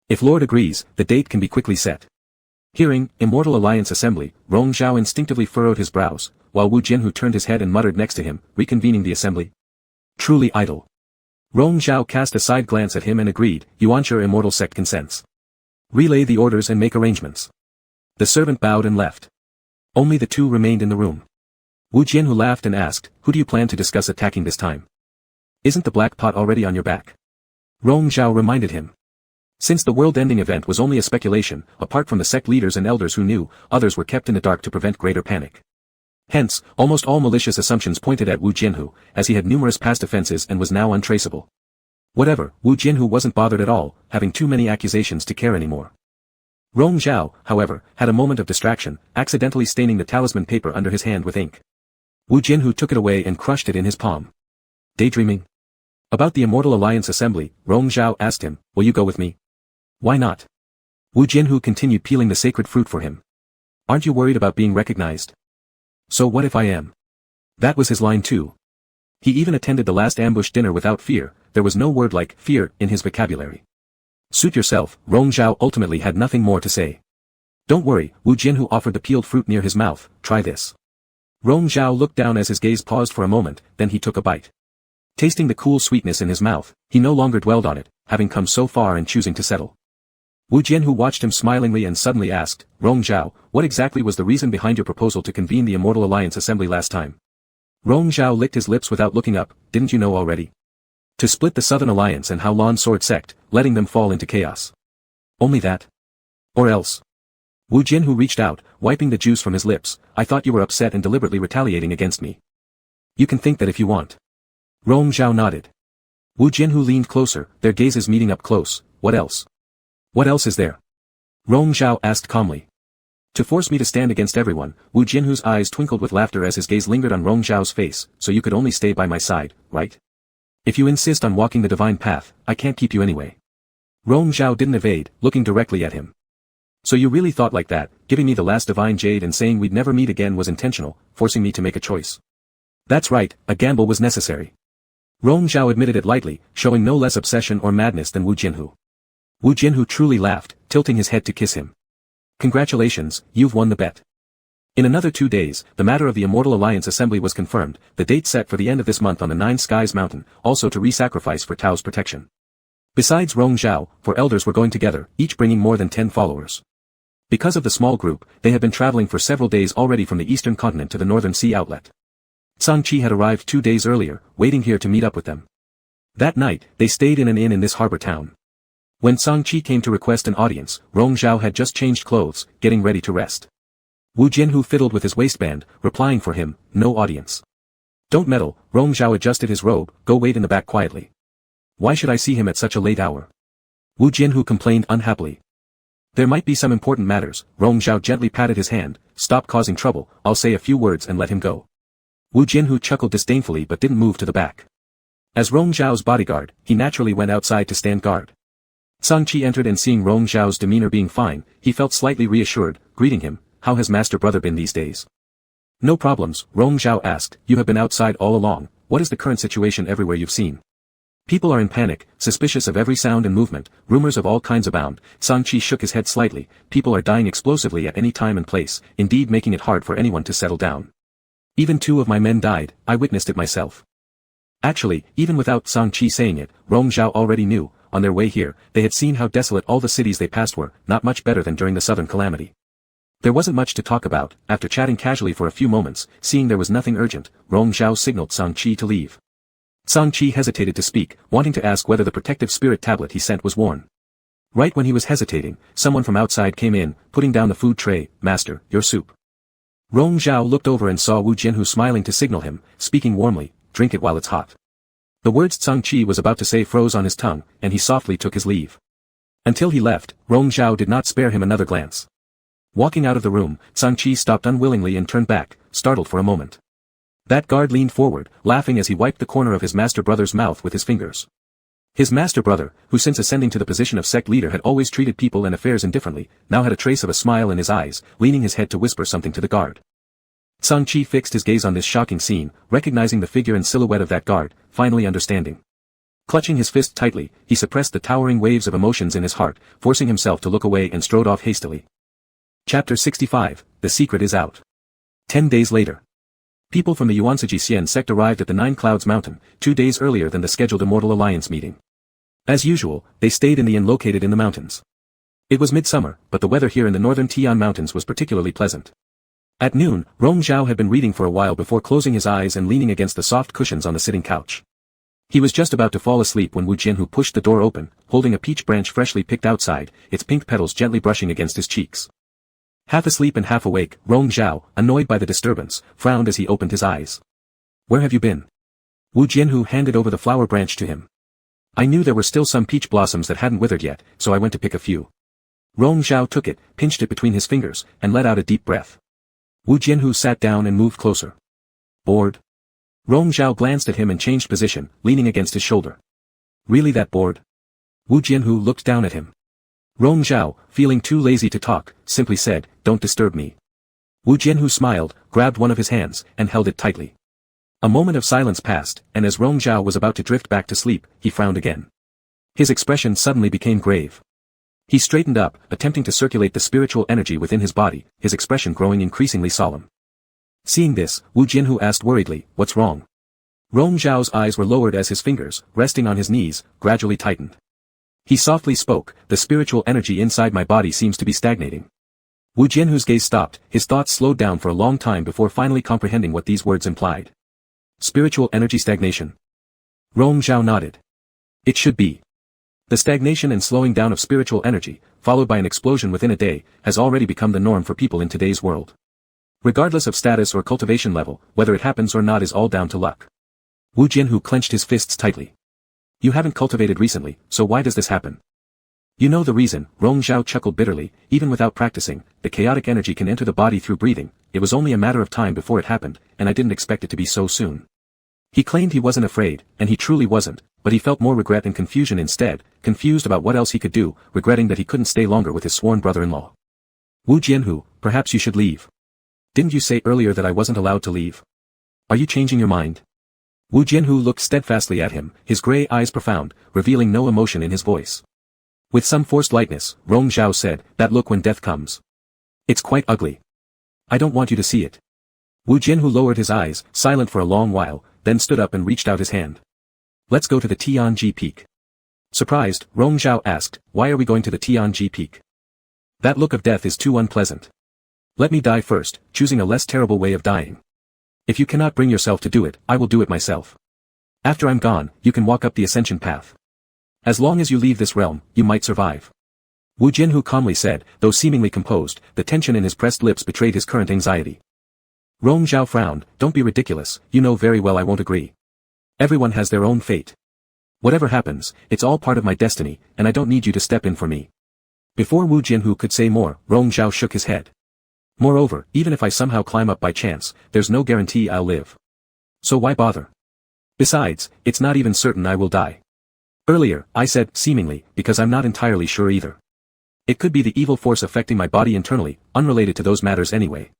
S1: If Lord agrees, the date can be quickly set. Hearing, Immortal Alliance Assembly, Rong Zhao instinctively furrowed his brows, while Wu Jianhu turned his head and muttered next to him, reconvening the assembly. Truly idle. Rong Zhao cast a side glance at him and agreed, Yuanchi Immortal Sect consents. Relay the orders and make arrangements. The servant bowed and left. Only the two remained in the room. Wu Jianhu laughed and asked, who do you plan to discuss attacking this time? Isn't the black pot already on your back? Rong Zhao reminded him. Since the world-ending event was only a speculation, apart from the sect leaders and elders who knew, others were kept in the dark to prevent greater panic. Hence, almost all malicious assumptions pointed at Wu Jianhu, as he had numerous past offenses and was now untraceable. Whatever, Wu Jianhu wasn't bothered at all, having too many accusations to care anymore. Rong Zhao, however, had a moment of distraction, accidentally staining the talisman paper under his hand with ink. Wu Jianhu took it away and crushed it in his palm. Daydreaming? About the Immortal Alliance Assembly, Rong Zhao asked him, will you go with me? Why not? Wu Jianhu continued peeling the sacred fruit for him. Aren't you worried about being recognized? So what if I am? That was his line too. He even attended the last ambush dinner without fear, there was no word like fear in his vocabulary. Suit yourself, Rong Zhao ultimately had nothing more to say. Don't worry, Wu Jianhu offered the peeled fruit near his mouth, try this. Rong Zhao looked down as his gaze paused for a moment, then he took a bite. Tasting the cool sweetness in his mouth, he no longer dwelled on it, having come so far and choosing to settle. Wu Jianhu watched him smilingly and suddenly asked, Rong Zhao, what exactly was the reason behind your proposal to convene the Immortal Alliance Assembly last time? Rong Zhao licked his lips without looking up, didn't you know already? To split the Southern Alliance and Haolon Sword Sect, letting them fall into chaos. Only that? Or else? Wu Jianhu reached out, wiping the juice from his lips, I thought you were upset and deliberately retaliating against me. You can think that if you want. Rong Zhao nodded. Wu Jianhu leaned closer, their gazes meeting up close, what else? What else is there? Rong Zhao asked calmly. To force me to stand against everyone, Wu Jianhu's eyes twinkled with laughter as his gaze lingered on Rong Zhao's face, so you could only stay by my side, right? If you insist on walking the divine path, I can't keep you anyway. Rong Zhao didn't evade, looking directly at him. So you really thought like that, giving me the last divine jade and saying we'd never meet again was intentional, forcing me to make a choice. That's right, a gamble was necessary. Rong Zhao admitted it lightly, showing no less obsession or madness than Wu Jianhu. Wu Jianhu truly laughed, tilting his head to kiss him. Congratulations, you've won the bet. In another 2 days, the matter of the Immortal Alliance Assembly was confirmed, the date set for the end of this month on the Nine Skies Mountain, also to re-sacrifice for Tao's protection. Besides Rong Zhao, 4 elders were going together, each bringing more than 10 followers. Because of the small group, they had been traveling for several days already from the eastern continent to the northern sea outlet. Zhang Qi had arrived 2 days earlier, waiting here to meet up with them. That night, they stayed in an inn in this harbor town. When Zhang Qi came to request an audience, Rong Zhao had just changed clothes, getting ready to rest. Wu Jianhu fiddled with his waistband, replying for him, no audience. Don't meddle, Rong Zhao adjusted his robe, go wait in the back quietly. Why should I see him at such a late hour? Wu Jianhu complained unhappily. There might be some important matters, Rong Zhao gently patted his hand, stop causing trouble, I'll say a few words and let him go. Wu Jianhu chuckled disdainfully but didn't move to the back. As Rong Zhao's bodyguard, he naturally went outside to stand guard. Zhang Qi entered and seeing Rong Zhao's demeanor being fine, he felt slightly reassured, greeting him, how has Master Brother been these days? No problems, Rong Zhao asked, you have been outside all along, what is the current situation everywhere you've seen? People are in panic, suspicious of every sound and movement, rumors of all kinds abound. Zhang Qi shook his head slightly, people are dying explosively at any time and place, indeed making it hard for anyone to settle down. Even 2 of my men died, I witnessed it myself. Actually, even without Zhang Qi saying it, Rong Zhao already knew, on their way here, they had seen how desolate all the cities they passed were, not much better than during the southern calamity. There wasn't much to talk about, after chatting casually for a few moments, seeing there was nothing urgent, Rong Zhao signaled Zhang Qi to leave. Zhang Qi hesitated to speak, wanting to ask whether the protective spirit tablet he sent was worn. Right when he was hesitating, someone from outside came in, putting down the food tray, Master, your soup. Rong Zhao looked over and saw Wu Jianhu smiling to signal him, speaking warmly, drink it while it's hot. The words Zhang Qi was about to say froze on his tongue, and he softly took his leave. Until he left, Rong Zhao did not spare him another glance. Walking out of the room, Zhang Qi stopped unwillingly and turned back, startled for a moment. That guard leaned forward, laughing as he wiped the corner of his master brother's mouth with his fingers. His master brother, who since ascending to the position of sect leader had always treated people and affairs indifferently, now had a trace of a smile in his eyes, leaning his head to whisper something to the guard. Zhang Qi fixed his gaze on this shocking scene, recognizing the figure and silhouette of that guard, finally understanding. Clutching his fist tightly, he suppressed the towering waves of emotions in his heart, forcing himself to look away and strode off hastily. Chapter 65, The Secret is Out. 10 days later. People from the Yuanzhi Xian sect arrived at the Nine Clouds Mountain, 2 days earlier than the scheduled Immortal Alliance meeting. As usual, they stayed in the inn located in the mountains. It was midsummer, but the weather here in the northern Tian Mountains was particularly pleasant. At noon, Rong Zhao had been reading for a while before closing his eyes and leaning against the soft cushions on the sitting couch. He was just about to fall asleep when Wu Jianhu pushed the door open, holding a peach branch freshly picked outside, its pink petals gently brushing against his cheeks. Half asleep and half awake, Rong Zhao, annoyed by the disturbance, frowned as he opened his eyes. Where have you been? Wu Jianhu handed over the flower branch to him. I knew there were still some peach blossoms that hadn't withered yet, so I went to pick a few. Rong Zhao took it, pinched it between his fingers, and let out a deep breath. Wu Jianhu sat down and moved closer. Bored? Rong Zhao glanced at him and changed position, leaning against his shoulder. Really that bored? Wu Jianhu looked down at him. Rong Zhao, feeling too lazy to talk, simply said, don't disturb me. Wu Jianhu smiled, grabbed one of his hands, and held it tightly. A moment of silence passed, and as Rong Zhao was about to drift back to sleep, he frowned again. His expression suddenly became grave. He straightened up, attempting to circulate the spiritual energy within his body, his expression growing increasingly solemn. Seeing this, Wu Jianhu asked worriedly, what's wrong? Rong Zhao's eyes were lowered as his fingers, resting on his knees, gradually tightened. He softly spoke, the spiritual energy inside my body seems to be stagnating. Wu Jianhu's gaze stopped, his thoughts slowed down for a long time before finally comprehending what these words implied. Spiritual energy stagnation. Rong Zhao nodded. It should be. The stagnation and slowing down of spiritual energy, followed by an explosion within a day, has already become the norm for people in today's world. Regardless of status or cultivation level, whether it happens or not is all down to luck. Wu Jianhu clenched his fists tightly. You haven't cultivated recently, so why does this happen? You know the reason, Rong Zhao chuckled bitterly, even without practicing, the chaotic energy can enter the body through breathing, it was only a matter of time before it happened, and I didn't expect it to be so soon. He claimed he wasn't afraid, and he truly wasn't, but he felt more regret and confusion instead, confused about what else he could do, regretting that he couldn't stay longer with his sworn brother-in-law. Wu Jianhu, perhaps you should leave. Didn't you say earlier that I wasn't allowed to leave? Are you changing your mind? Wu Jianhu looked steadfastly at him, his gray eyes profound, revealing no emotion in his voice. With some forced lightness, Rong Zhao said, "That look when death comes. It's quite ugly. I don't want you to see it." Wu Jianhu lowered his eyes, silent for a long while, then stood up and reached out his hand. "Let's go to the Tianji Peak." Surprised, Rong Zhao asked, "Why are we going to the Tianji Peak?" "That look of death is too unpleasant. Let me die first, choosing a less terrible way of dying. If you cannot bring yourself to do it, I will do it myself. After I'm gone, you can walk up the ascension path. As long as you leave this realm, you might survive." Wu Jianhu calmly said, though seemingly composed, the tension in his pressed lips betrayed his current anxiety. Rong Zhao frowned, "Don't be ridiculous, you know very well I won't agree. Everyone has their own fate. Whatever happens, it's all part of my destiny, and I don't need you to step in for me." Before Wu Jianhu could say more, Rong Zhao shook his head. "Moreover, even if I somehow climb up by chance, there's no guarantee I'll live. So why bother? Besides, it's not even certain I will die. Earlier, I said, seemingly, because I'm not entirely sure either. It could be the evil force affecting my body internally, unrelated to those matters anyway.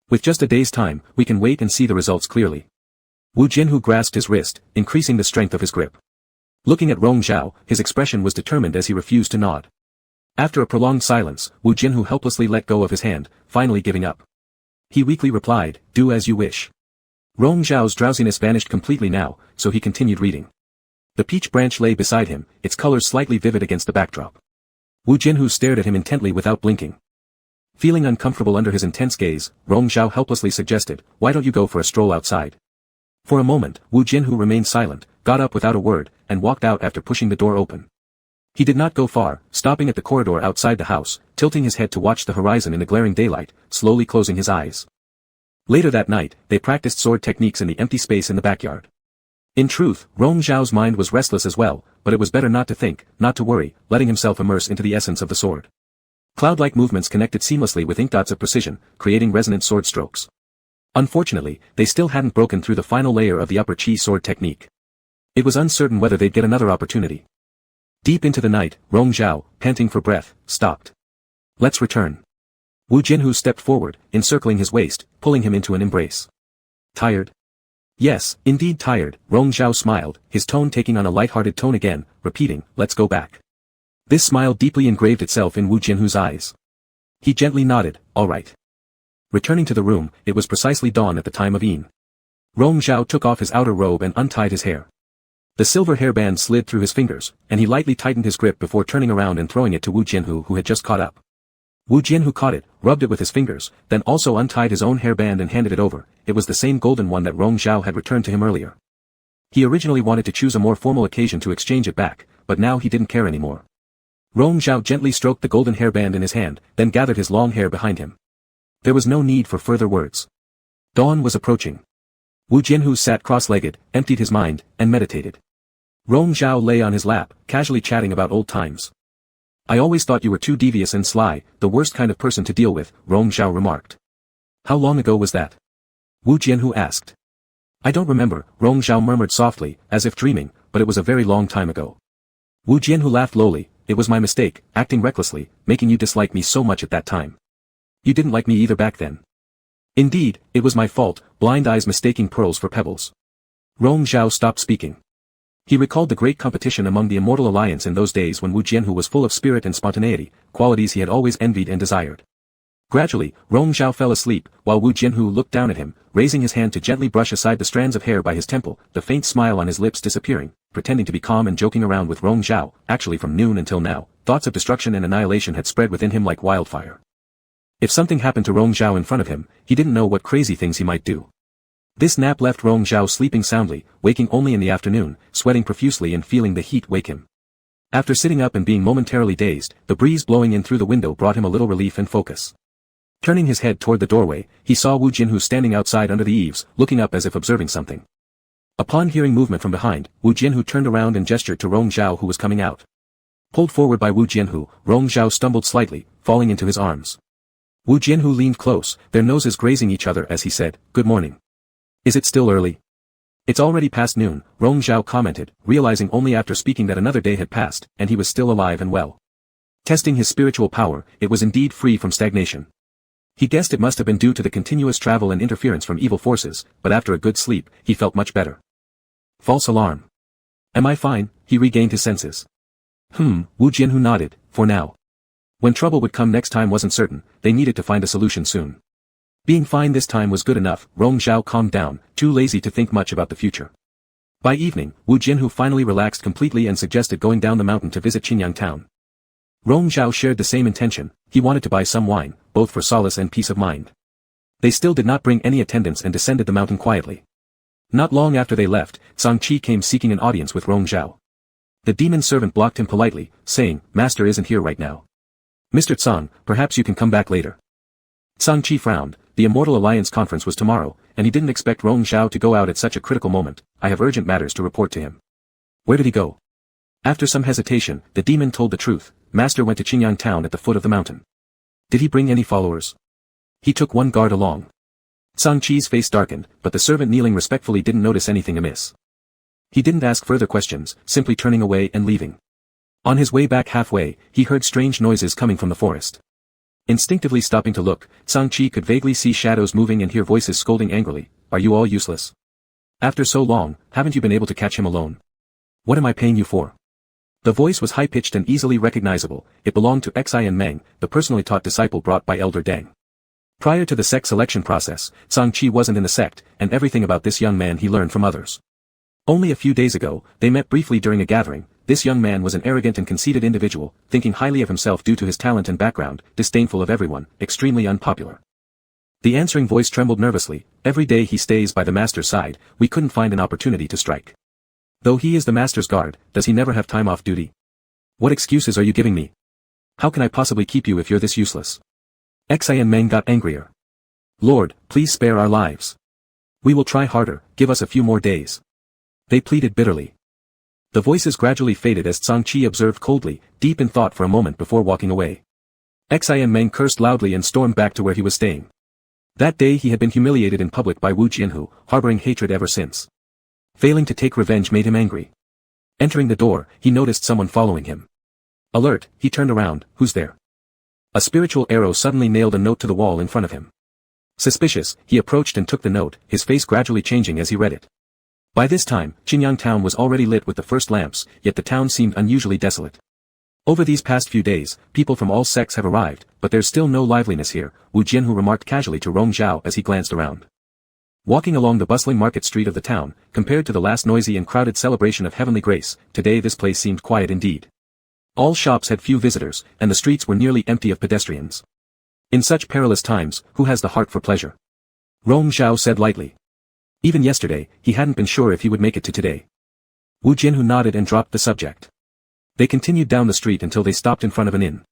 S1: With just a day's time, we can wait and see the results clearly." Wu Jianhu grasped his wrist, increasing the strength of his grip. Looking at Rong Zhao, his expression was determined as he refused to nod. After a prolonged silence, Wu Jianhu helplessly let go of his hand, finally giving up. He weakly replied, "Do as you wish." Rong Zhao's drowsiness vanished completely now, so he continued reading. The peach branch lay beside him, its colors slightly vivid against the backdrop. Wu Jianhu stared at him intently without blinking. Feeling uncomfortable under his intense gaze, Rong Zhao helplessly suggested, "Why don't you go for a stroll outside?" For a moment, Wu Jianhu remained silent, got up without a word, and walked out after pushing the door open. He did not go far, stopping at the corridor outside the house, tilting his head to watch the horizon in the glaring daylight, slowly closing his eyes. Later that night, they practiced sword techniques in the empty space in the backyard. In truth, Rong Zhao's mind was restless as well, but it was better not to think, not to worry, letting himself immerse into the essence of the sword. Cloud-like movements connected seamlessly with ink dots of precision, creating resonant sword strokes. Unfortunately, they still hadn't broken through the final layer of the upper chi sword technique. It was uncertain whether they'd get another opportunity. Deep into the night, Rong Zhao, panting for breath, stopped. "Let's return." Wu Jianhu stepped forward, encircling his waist, pulling him into an embrace. "Tired?" "Yes, indeed tired," Rong Zhao smiled, his tone taking on a light-hearted tone again, repeating, "Let's go back." This smile deeply engraved itself in Wu Jianhu's eyes. He gently nodded, "All right." Returning to the room, it was precisely dawn at the time of Yin. Rong Zhao took off his outer robe and untied his hair. The silver hairband slid through his fingers, and he lightly tightened his grip before turning around and throwing it to Wu Jianhu who had just caught up. Wu Jianhu caught it, rubbed it with his fingers, then also untied his own hairband and handed it over. It was the same golden one that Rong Zhao had returned to him earlier. He originally wanted to choose a more formal occasion to exchange it back, but now he didn't care anymore. Rong Zhao gently stroked the golden hairband in his hand, then gathered his long hair behind him. There was no need for further words. Dawn was approaching. Wu Jianhu sat cross-legged, emptied his mind, and meditated. Rong Zhao lay on his lap, casually chatting about old times. "I always thought you were too devious and sly, the worst kind of person to deal with," Rong Zhao remarked. "How long ago was that?" Wu Jianhu asked. "I don't remember," Rong Zhao murmured softly, as if dreaming, "but it was a very long time ago." Wu Jianhu laughed lowly, "It was my mistake, acting recklessly, making you dislike me so much at that time. You didn't like me either back then." "Indeed, it was my fault, blind eyes mistaking pearls for pebbles." Rong Zhao stopped speaking. He recalled the great competition among the Immortal Alliance in those days when Wu Jianhu was full of spirit and spontaneity, qualities he had always envied and desired. Gradually, Rong Zhao fell asleep, while Wu Jianhu looked down at him, raising his hand to gently brush aside the strands of hair by his temple, the faint smile on his lips disappearing, pretending to be calm and joking around with Rong Zhao. Actually, from noon until now, thoughts of destruction and annihilation had spread within him like wildfire. If something happened to Rong Zhao in front of him, he didn't know what crazy things he might do. This nap left Rong Zhao sleeping soundly, waking only in the afternoon, sweating profusely and feeling the heat wake him. After sitting up and being momentarily dazed, the breeze blowing in through the window brought him a little relief and focus. Turning his head toward the doorway, he saw Wu Jianhu standing outside under the eaves, looking up as if observing something. Upon hearing movement from behind, Wu Jianhu turned around and gestured to Rong Zhao who was coming out. Pulled forward by Wu Jianhu, Rong Zhao stumbled slightly, falling into his arms. Wu Jianhu leaned close, their noses grazing each other as he said, "Good morning. Is it still early?" "It's already past noon," Rong Zhao commented, realizing only after speaking that another day had passed, and he was still alive and well. Testing his spiritual power, it was indeed free from stagnation. He guessed it must have been due to the continuous travel and interference from evil forces, but after a good sleep, he felt much better. False alarm. Am I fine? He regained his senses. Wu Jianhu nodded, for now. When trouble would come next time wasn't certain, they needed to find a solution soon. Being fine this time was good enough. Rong Zhao calmed down, too lazy to think much about the future. By evening, Wu Jianhu finally relaxed completely and suggested going down the mountain to visit Qinyang town. Rong Zhao shared the same intention. He wanted to buy some wine, both for solace and peace of mind. They still did not bring any attendants and descended the mountain quietly. Not long after they left, Zhang Qi came seeking an audience with Rong Zhao. The demon servant blocked him politely, saying, "Master isn't here right now. Mr. Tsang, perhaps you can come back later." Zhang Qi frowned. The Immortal Alliance conference was tomorrow, and he didn't expect Rong Zhao to go out at such a critical moment. "I have urgent matters to report to him." "Where did he go?" After some hesitation, the demon told the truth. "Master went to Qinyang town at the foot of the mountain." "Did he bring any followers?" "He took one guard along." Zhang Qi's face darkened, but the servant kneeling respectfully didn't notice anything amiss. He didn't ask further questions, simply turning away and leaving. On his way back halfway, he heard strange noises coming from the forest. Instinctively stopping to look, Zhang Qi could vaguely see shadows moving and hear voices scolding angrily. "Are you all useless? After so long, haven't you been able to catch him alone? What am I paying you for?" The voice was high-pitched and easily recognizable. It belonged to Xian Meng, the personally taught disciple brought by Elder Deng. Prior to the sect selection process, Zhang Qi wasn't in the sect, and everything about this young man he learned from others. Only a few days ago, they met briefly during a gathering. This young man was an arrogant and conceited individual, thinking highly of himself due to his talent and background, disdainful of everyone, extremely unpopular. The answering voice trembled nervously. "Every day he stays by the master's side, we couldn't find an opportunity to strike. Though he is the master's guard, does he never have time off duty? What excuses are you giving me? How can I possibly keep you if you're this useless?" Xian Meng got angrier. "Lord, please spare our lives. We will try harder, give us a few more days." They pleaded bitterly. The voices gradually faded as Zhang Qi observed coldly, deep in thought for a moment before walking away. Xian Meng cursed loudly and stormed back to where he was staying. That day he had been humiliated in public by Wu Jianhu, harboring hatred ever since. Failing to take revenge made him angry. Entering the door, he noticed someone following him. Alert, he turned around. "Who's there?" A spiritual arrow suddenly nailed a note to the wall in front of him. Suspicious, he approached and took the note, his face gradually changing as he read it. By this time, Qinyang town was already lit with the first lamps, yet the town seemed unusually desolate. "Over these past few days, people from all sects have arrived, but there's still no liveliness here," Wu Jianhu remarked casually to Rong Zhao as he glanced around. Walking along the bustling market street of the town, compared to the last noisy and crowded celebration of heavenly grace, today this place seemed quiet indeed. All shops had few visitors, and the streets were nearly empty of pedestrians. In such perilous times, who has the heart for pleasure? Rong Zhao said lightly. Even yesterday, he hadn't been sure if he would make it to today. Wu Jianhu nodded and dropped the subject. They continued down the street until they stopped in front of an inn.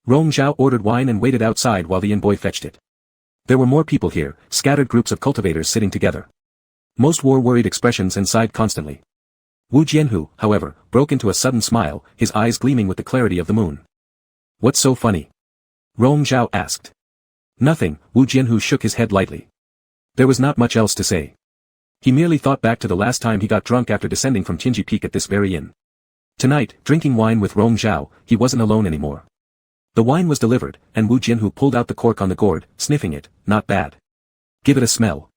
S1: Rong Zhao ordered wine and waited outside while the inn boy fetched it. There were more people here, scattered groups of cultivators sitting together. Most wore worried expressions and sighed constantly. Wu Jianhu, however, broke into a sudden smile, his eyes gleaming with the clarity of the moon. "What's so funny?" Rong Zhao asked. "Nothing," Wu Jianhu shook his head lightly. There was not much else to say. He merely thought back to the last time he got drunk after descending from Qinji Peak at this very inn. Tonight, drinking wine with Rong Zhao, he wasn't alone anymore. The wine was delivered, and Wu Jianhu pulled out the cork on the gourd, sniffing it. "Not bad. Give it a smell."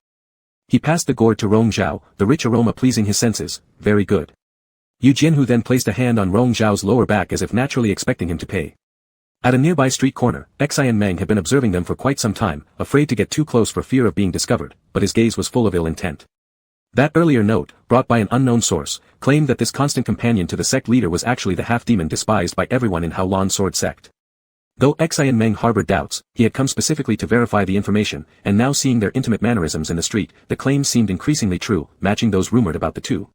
S1: He passed the gourd to Rong Zhao, the rich aroma pleasing his senses. "Very good." Wu Jianhu then placed a hand on Rong Zhao's lower back as if naturally expecting him to pay. At a nearby street corner, Xian Meng had been observing them for quite some time, afraid to get too close for fear of being discovered, but his gaze was full of ill intent. That earlier note, brought by an unknown source, claimed that this constant companion to the sect leader was actually the half-demon despised by everyone in Haolan Sword Sect. Though Xian Meng harbored doubts, he had come specifically to verify the information, and now seeing their intimate mannerisms in the street, the claims seemed increasingly true, matching those rumored about the two.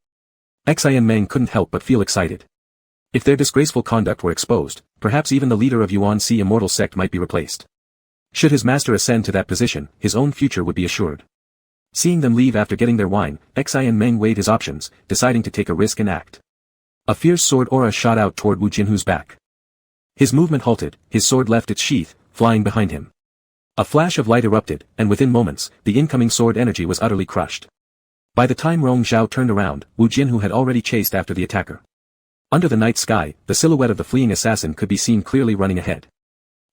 S1: Xian Meng couldn't help but feel excited. If their disgraceful conduct were exposed, perhaps even the leader of Yuan Si Immortal Sect might be replaced. Should his master ascend to that position, his own future would be assured. Seeing them leave after getting their wine, Xian Meng weighed his options, deciding to take a risk and act. A fierce sword aura shot out toward Wu Jianhu's back. His movement halted, his sword left its sheath, flying behind him. A flash of light erupted, and within moments, the incoming sword energy was utterly crushed. By the time Rong Zhao turned around, Wu Jianhu had already chased after the attacker. Under the night sky, the silhouette of the fleeing assassin could be seen clearly running ahead.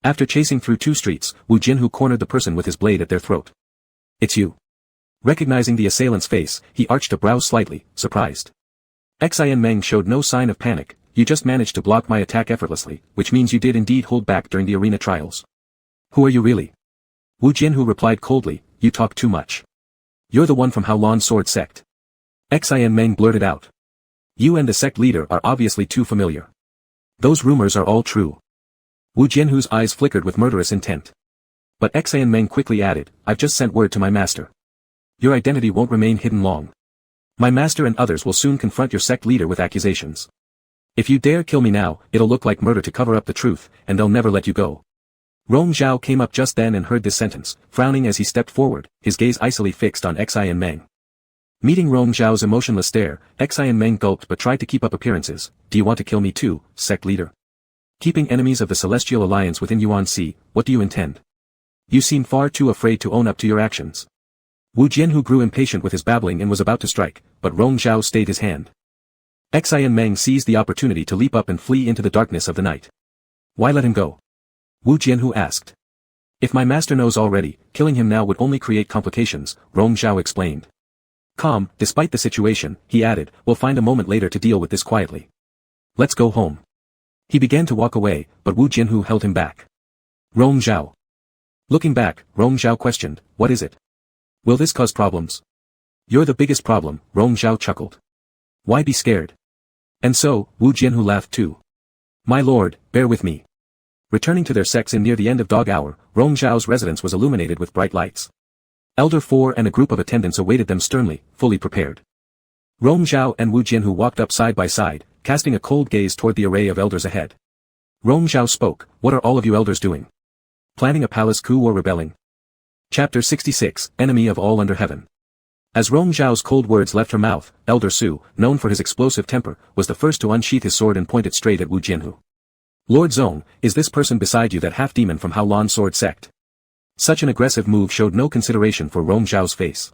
S1: After chasing through 2 streets, Wu Jianhu cornered the person with his blade at their throat. "It's you." Recognizing the assailant's face, he arched a brow slightly, surprised. Xin Meng showed no sign of panic. You just managed to block my attack effortlessly, which means you did indeed hold back during the arena trials. Who are you really? Wu Jianhu replied coldly, you talk too much. You're the one from Haolan Sword Sect. Xin Meng blurted out. You and the sect leader are obviously too familiar. Those rumors are all true. Wu Jianhu's eyes flickered with murderous intent. But Xin Meng quickly added, I've just sent word to my master. Your identity won't remain hidden long. My master and others will soon confront your sect leader with accusations. If you dare kill me now, it'll look like murder to cover up the truth, and they'll never let you go. Rong Zhao came up just then and heard this sentence, frowning as he stepped forward, his gaze icily fixed on Xin Meng. Meeting Rong Zhao's emotionless stare, Xin Meng gulped but tried to keep up appearances. Do you want to kill me too, sect leader? Keeping enemies of the Celestial Alliance within Yuan Si, what do you intend? You seem far too afraid to own up to your actions. Wu Jianhu grew impatient with his babbling and was about to strike, but Rong Zhao stayed his hand. Xin Meng seized the opportunity to leap up and flee into the darkness of the night. Why let him go? Wu Jianhu asked. If my master knows already, killing him now would only create complications, Rong Zhao explained. Calm, despite the situation, he added, we'll find a moment later to deal with this quietly. Let's go home. He began to walk away, but Wu Jianhu held him back. Rong Zhao. Looking back, Rong Zhao questioned, what is it? Will this cause problems? You're the biggest problem, Rong Zhao chuckled. Why be scared? And so, Wu Jianhu laughed too. My lord, bear with me. Returning to their sects in near the end of dog hour, Rong Zhao's residence was illuminated with bright lights. Elder Four and a group of attendants awaited them sternly, fully prepared. Rong Zhao and Wu Jianhu walked up side by side, casting a cold gaze toward the array of elders ahead. Rong Zhao spoke, what are all of you elders doing? Planning a palace coup or rebelling? Chapter 66, Enemy of All Under Heaven. As Rong Zhao's cold words left her mouth, Elder Su, known for his explosive temper, was the first to unsheath his sword and point it straight at Wu Jianhu. Lord Zong, is this person beside you that half-demon from Haolan Sword Sect? Such an aggressive move showed no consideration for Rong Zhao's face.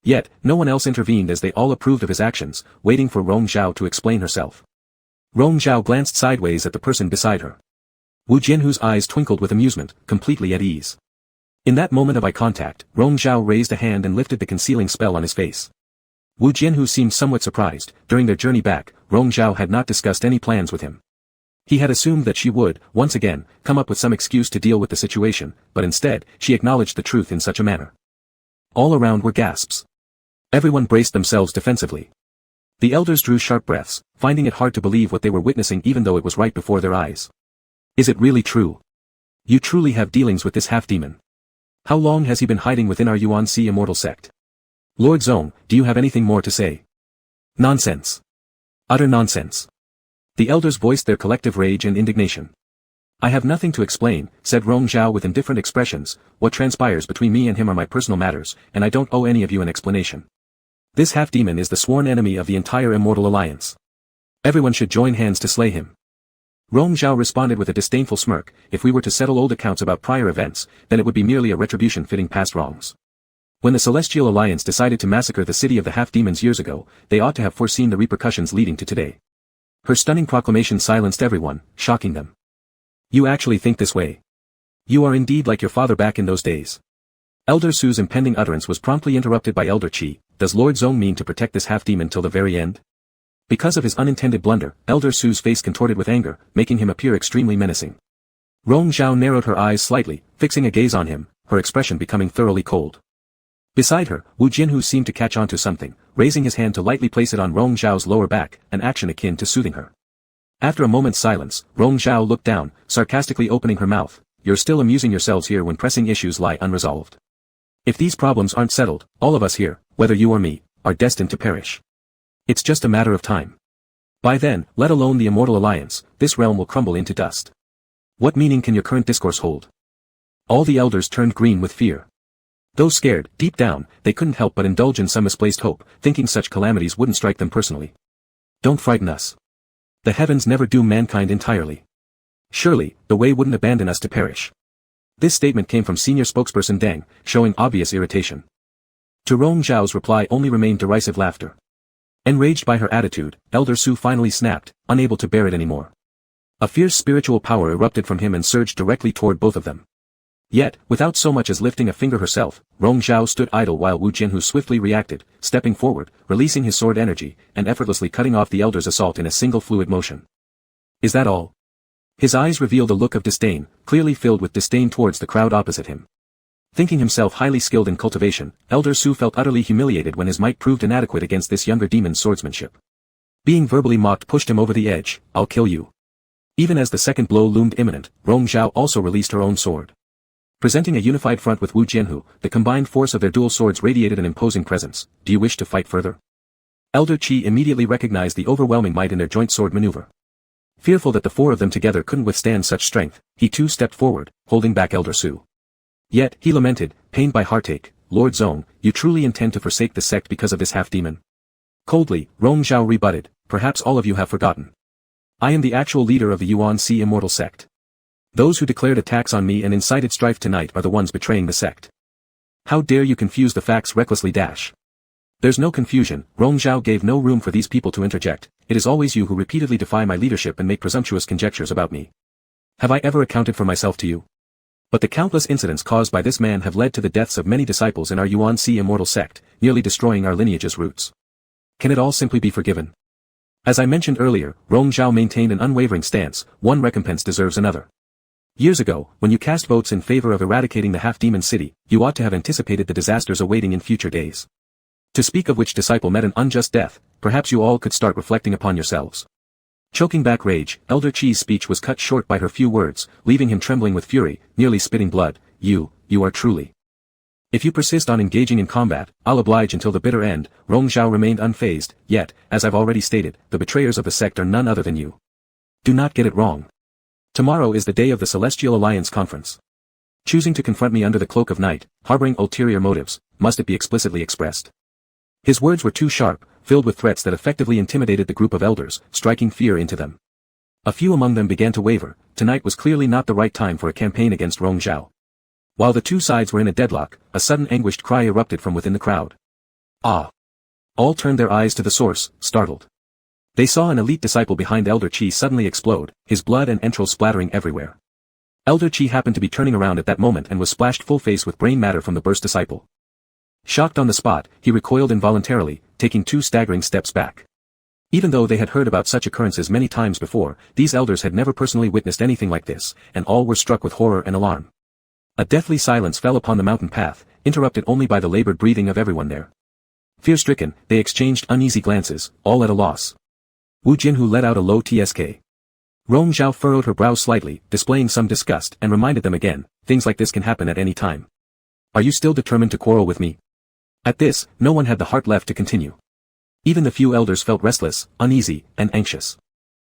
S1: Yet, no one else intervened as they all approved of his actions, waiting for Rong Zhao to explain herself. Rong Zhao glanced sideways at the person beside her. Wu Jianhu's eyes twinkled with amusement, completely at ease. In that moment of eye contact, Rong Zhao raised a hand and lifted the concealing spell on his face. Wu Jianhu seemed somewhat surprised. During their journey back, Rong Zhao had not discussed any plans with him. He had assumed that she would, once again, come up with some excuse to deal with the situation, but instead, she acknowledged the truth in such a manner. All around were gasps. Everyone braced themselves defensively. The elders drew sharp breaths, finding it hard to believe what they were witnessing even though it was right before their eyes. Is it really true? You truly have dealings with this half-demon. How long has he been hiding within our Yuan Si immortal sect? Lord Zong, do you have anything more to say? Nonsense. Utter nonsense. The elders voiced their collective rage and indignation. I have nothing to explain, said Rong Zhao with indifferent expressions. What transpires between me and him are my personal matters, and I don't owe any of you an explanation. This half-demon is the sworn enemy of the entire Immortal Alliance. Everyone should join hands to slay him. Rong Zhao responded with a disdainful smirk, if we were to settle old accounts about prior events, then it would be merely a retribution fitting past wrongs. When the Celestial Alliance decided to massacre the city of the half-demons years ago, they ought to have foreseen the repercussions leading to today. Her stunning proclamation silenced everyone, shocking them. You actually think this way? You are indeed like your father back in those days. Elder Su's impending utterance was promptly interrupted by Elder Qi. Does Lord Zong mean to protect this half-demon till the very end? Because of his unintended blunder, Elder Su's face contorted with anger, making him appear extremely menacing. Rong Zhao narrowed her eyes slightly, fixing a gaze on him, her expression becoming thoroughly cold. Beside her, Wu Jianhu seemed to catch on to something, raising his hand to lightly place it on Rong Zhao's lower back, an action akin to soothing her. After a moment's silence, Rong Zhao looked down, sarcastically opening her mouth. You're still amusing yourselves here when pressing issues lie unresolved. If these problems aren't settled, all of us here, whether you or me, are destined to perish. It's just a matter of time. By then, let alone the Immortal Alliance, this realm will crumble into dust. What meaning can your current discourse hold? All the elders turned green with fear. Though scared, deep down, they couldn't help but indulge in some misplaced hope, thinking such calamities wouldn't strike them personally. Don't frighten us. The heavens never doom mankind entirely. Surely, the way wouldn't abandon us to perish. This statement came from senior spokesperson Deng, showing obvious irritation. To Rong Zhao's reply only remained derisive laughter. Enraged by her attitude, Elder Su finally snapped, unable to bear it anymore. A fierce spiritual power erupted from him and surged directly toward both of them. Yet, without so much as lifting a finger herself, Rong Zhao stood idle while Wu Jinhu swiftly reacted, stepping forward, releasing his sword energy, and effortlessly cutting off the elder's assault in a single fluid motion. Is that all? His eyes revealed a look of disdain, clearly filled with disdain towards the crowd opposite him. Thinking himself highly skilled in cultivation, Elder Su felt utterly humiliated when his might proved inadequate against this younger demon's swordsmanship. Being verbally mocked pushed him over the edge. I'll kill you. Even as the second blow loomed imminent, Rong Zhao also released her own sword. Presenting a unified front with Wu Jianhu, the combined force of their dual swords radiated an imposing presence. Do you wish to fight further? Elder Qi immediately recognized the overwhelming might in their joint sword maneuver. Fearful that the four of them together couldn't withstand such strength, he too stepped forward, holding back Elder Su. Yet, he lamented, pained by heartache, Lord Zong, you truly intend to forsake the sect because of this half-demon? Coldly, Rong Zhao rebutted, perhaps all of you have forgotten. I am the actual leader of the Yuan Si immortal sect. Those who declared attacks on me and incited strife tonight are the ones betraying the sect. How dare you confuse the facts recklessly dash. There's no confusion, Rong Zhao gave no room for these people to interject, it is always you who repeatedly defy my leadership and make presumptuous conjectures about me. Have I ever accounted for myself to you? But the countless incidents caused by this man have led to the deaths of many disciples in our Yuan Si immortal sect, nearly destroying our lineage's roots. Can it all simply be forgiven? As I mentioned earlier, Rong Zhao maintained an unwavering stance, one recompense deserves another. Years ago, when you cast votes in favor of eradicating the half-demon city, you ought to have anticipated the disasters awaiting in future days. To speak of which disciple met an unjust death, perhaps you all could start reflecting upon yourselves. Choking back rage, Elder Qi's speech was cut short by her few words, leaving him trembling with fury, nearly spitting blood. You are truly. If you persist on engaging in combat, I'll oblige until the bitter end. Rong Zhao remained unfazed, yet, as I've already stated, the betrayers of the sect are none other than you. Do not get it wrong. Tomorrow is the day of the Celestial Alliance Conference. Choosing to confront me under the cloak of night, harboring ulterior motives, must it be explicitly expressed? His words were too sharp, filled with threats that effectively intimidated the group of elders, striking fear into them. A few among them began to waver. Tonight was clearly not the right time for a campaign against Rong Zhao. While the two sides were in a deadlock, a sudden anguished cry erupted from within the crowd. Ah! All turned their eyes to the source, startled. They saw an elite disciple behind Elder Qi suddenly explode, his blood and entrails splattering everywhere. Elder Qi happened to be turning around at that moment and was splashed full face with brain matter from the burst disciple. Shocked on the spot, he recoiled involuntarily, taking 2 staggering steps back. Even though they had heard about such occurrences many times before, these elders had never personally witnessed anything like this, and all were struck with horror and alarm. A deathly silence fell upon the mountain path, interrupted only by the labored breathing of everyone there. Fear-stricken, they exchanged uneasy glances, all at a loss. Wu Jinhu let out a low tsk. Rong Zhao furrowed her brows slightly, displaying some disgust, and reminded them again, things like this can happen at any time. Are you still determined to quarrel with me? At this, no one had the heart left to continue. Even the few elders felt restless, uneasy, and anxious.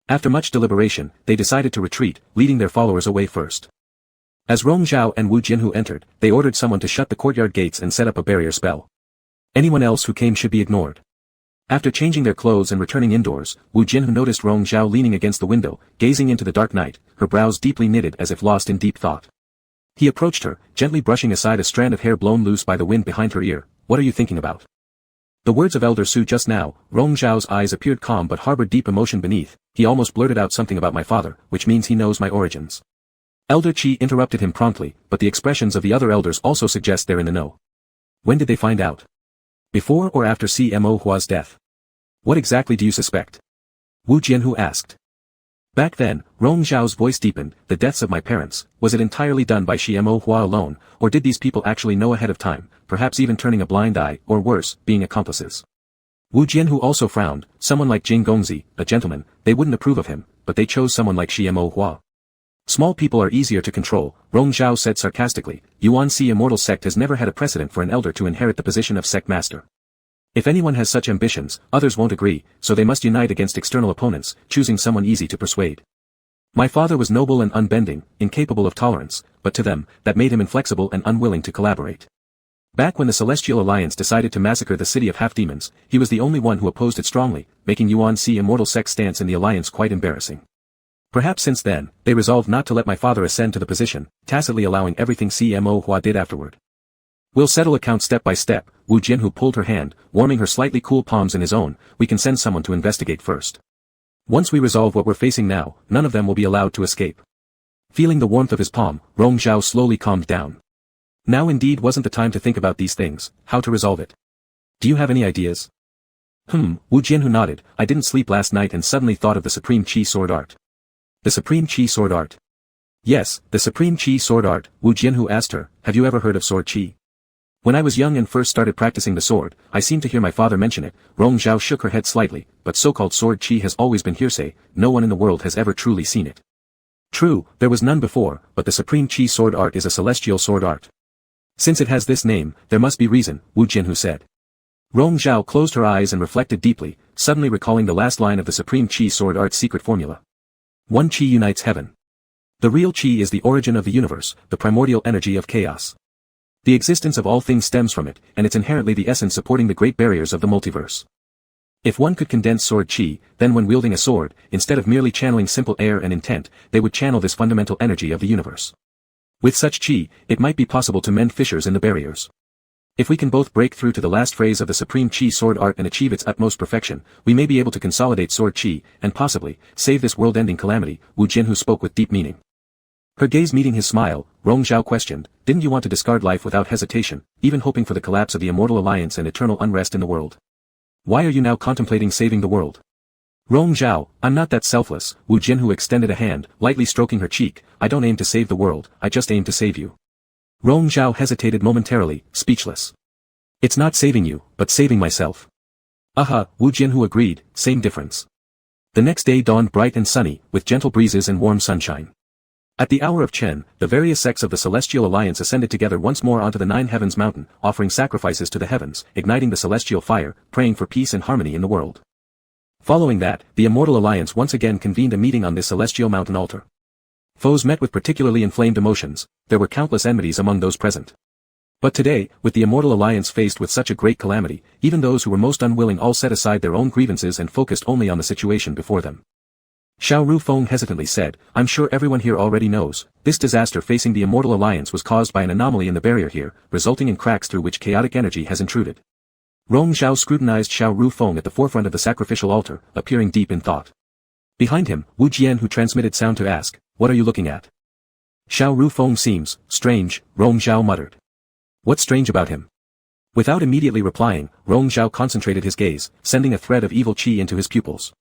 S1: After much deliberation, they decided to retreat, leading their followers away first. As Rong Zhao and Wu Jinhu entered, they ordered someone to shut the courtyard gates and set up a barrier spell. Anyone else who came should be ignored. After changing their clothes and returning indoors, Wu Jinhu noticed Rong Zhao leaning against the window, gazing into the dark night, her brows deeply knitted as if lost in deep thought. He approached her, gently brushing aside a strand of hair blown loose by the wind behind her ear. What are you thinking about? The words of Elder Su just now. Rong Zhao's eyes appeared calm but harbored deep emotion beneath. He almost blurted out something about my father, which means he knows my origins. Elder Qi interrupted him promptly, but the expressions of the other elders also suggest they're in the know. When did they find out? Before or after CMO Hua's death? What exactly do you suspect? Wu Jianhu asked. Back then, Rong Zhao's voice deepened. The deaths of my parents, was it entirely done by CMO Hua alone, or did these people actually know ahead of time, perhaps even turning a blind eye, or worse, being accomplices? Wu Jianhu also frowned. Someone like Jing Gongzi, a gentleman, they wouldn't approve of him, but they chose someone like CMO Hua. Small people are easier to control, Rong Zhao said sarcastically. Yuan Si immortal sect has never had a precedent for an elder to inherit the position of sect master. If anyone has such ambitions, others won't agree, so they must unite against external opponents, choosing someone easy to persuade. My father was noble and unbending, incapable of tolerance, but to them, that made him inflexible and unwilling to collaborate. Back when the Celestial Alliance decided to massacre the city of half-demons, he was the only one who opposed it strongly, making Yuan Si immortal sect's stance in the alliance quite embarrassing. Perhaps since then, they resolved not to let my father ascend to the position, tacitly allowing everything CMO Hua did afterward. We'll settle accounts step by step. Wu Jinhu pulled her hand, warming her slightly cool palms in his own. We can send someone to investigate first. Once we resolve what we're facing now, none of them will be allowed to escape. Feeling the warmth of his palm, Rong Zhao slowly calmed down. Now indeed wasn't the time to think about these things, how to resolve it. Do you have any ideas? Wu Jianhu nodded. I didn't sleep last night and suddenly thought of the Supreme Qi Sword Art. The Supreme Qi Sword Art? Yes, the Supreme Qi Sword Art, Wu Jianhu asked her, have you ever heard of Sword Qi? When I was young and first started practicing the sword, I seemed to hear my father mention it. Rong Zhao shook her head slightly, but so-called Sword Qi has always been hearsay, no one in the world has ever truly seen it. True, there was none before, but the Supreme Qi Sword Art is a celestial sword art. Since it has this name, there must be reason, Wu Jianhu said. Rong Zhao closed her eyes and reflected deeply, suddenly recalling the last line of the Supreme Qi Sword Art's secret formula. One Qi unites heaven. The real Qi is the origin of the universe, the primordial energy of chaos. The existence of all things stems from it, and it's inherently the essence supporting the great barriers of the multiverse. If one could condense Sword Qi, then when wielding a sword, instead of merely channeling simple air and intent, they would channel this fundamental energy of the universe. With such Qi, it might be possible to mend fissures in the barriers. If we can both break through to the last phrase of the Supreme Qi Sword Art and achieve its utmost perfection, we may be able to consolidate Sword Qi, and possibly, save this world-ending calamity, Wu Jianhu spoke with deep meaning. Her gaze meeting his smile, Rong Zhao questioned, didn't you want to discard life without hesitation, even hoping for the collapse of the Immortal Alliance and eternal unrest in the world? Why are you now contemplating saving the world? Rong Zhao, I'm not that selfless, Wu Jianhu extended a hand, lightly stroking her cheek, I don't aim to save the world, I just aim to save you. Rong Zhao hesitated momentarily, speechless. It's not saving you, but saving myself. Aha, Wu Jianhu agreed, same difference. The next day dawned bright and sunny, with gentle breezes and warm sunshine. At the hour of Chen, the various sects of the Celestial Alliance ascended together once more onto the Nine Heavens mountain, offering sacrifices to the heavens, igniting the celestial fire, praying for peace and harmony in the world. Following that, the Immortal Alliance once again convened a meeting on this celestial mountain altar. Foes met with particularly inflamed emotions, there were countless enmities among those present. But today, with the Immortal Alliance faced with such a great calamity, even those who were most unwilling all set aside their own grievances and focused only on the situation before them. Xiao Rufeng hesitantly said, I'm sure everyone here already knows, this disaster facing the Immortal Alliance was caused by an anomaly in the barrier here, resulting in cracks through which chaotic energy has intruded. Rong Zhao scrutinized Xiao Rufeng at the forefront of the sacrificial altar, appearing deep in thought. Behind him, Wu Jian transmitted sound to ask, what are you looking at? Xiao Rufeng seems strange, Rong Zhao muttered. What's strange about him? Without immediately replying, Rong Zhao concentrated his gaze, sending a thread of evil qi into his pupils.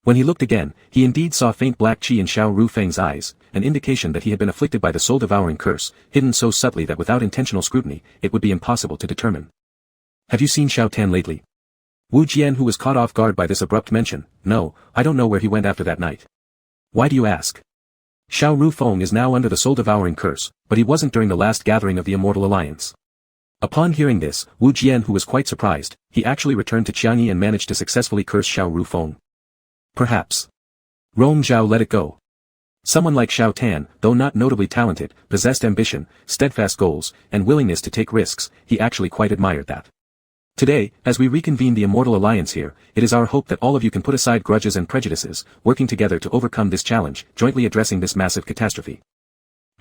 S1: When he looked again, he indeed saw faint black qi in Xiao Rufeng's eyes, an indication that he had been afflicted by the soul-devouring curse, hidden so subtly that without intentional scrutiny, it would be impossible to determine. Have you seen Xiao Tan lately? Wu Jian, who was caught off guard by this abrupt mention, no, I don't know where he went after that night. Why do you ask? Xiao Rufeng is now under the soul-devouring curse, but he wasn't during the last gathering of the Immortal Alliance. Upon hearing this, Wu Jian, who was quite surprised, he actually returned to Qiangyi and managed to successfully curse Xiao Rufeng. Perhaps. Rong Zhao let it go. Someone like Xiao Tan, though not notably talented, possessed ambition, steadfast goals, and willingness to take risks, he actually quite admired that. Today, as we reconvene the Immortal Alliance here, it is our hope that all of you can put aside grudges and prejudices, working together to overcome this challenge, jointly addressing this massive catastrophe.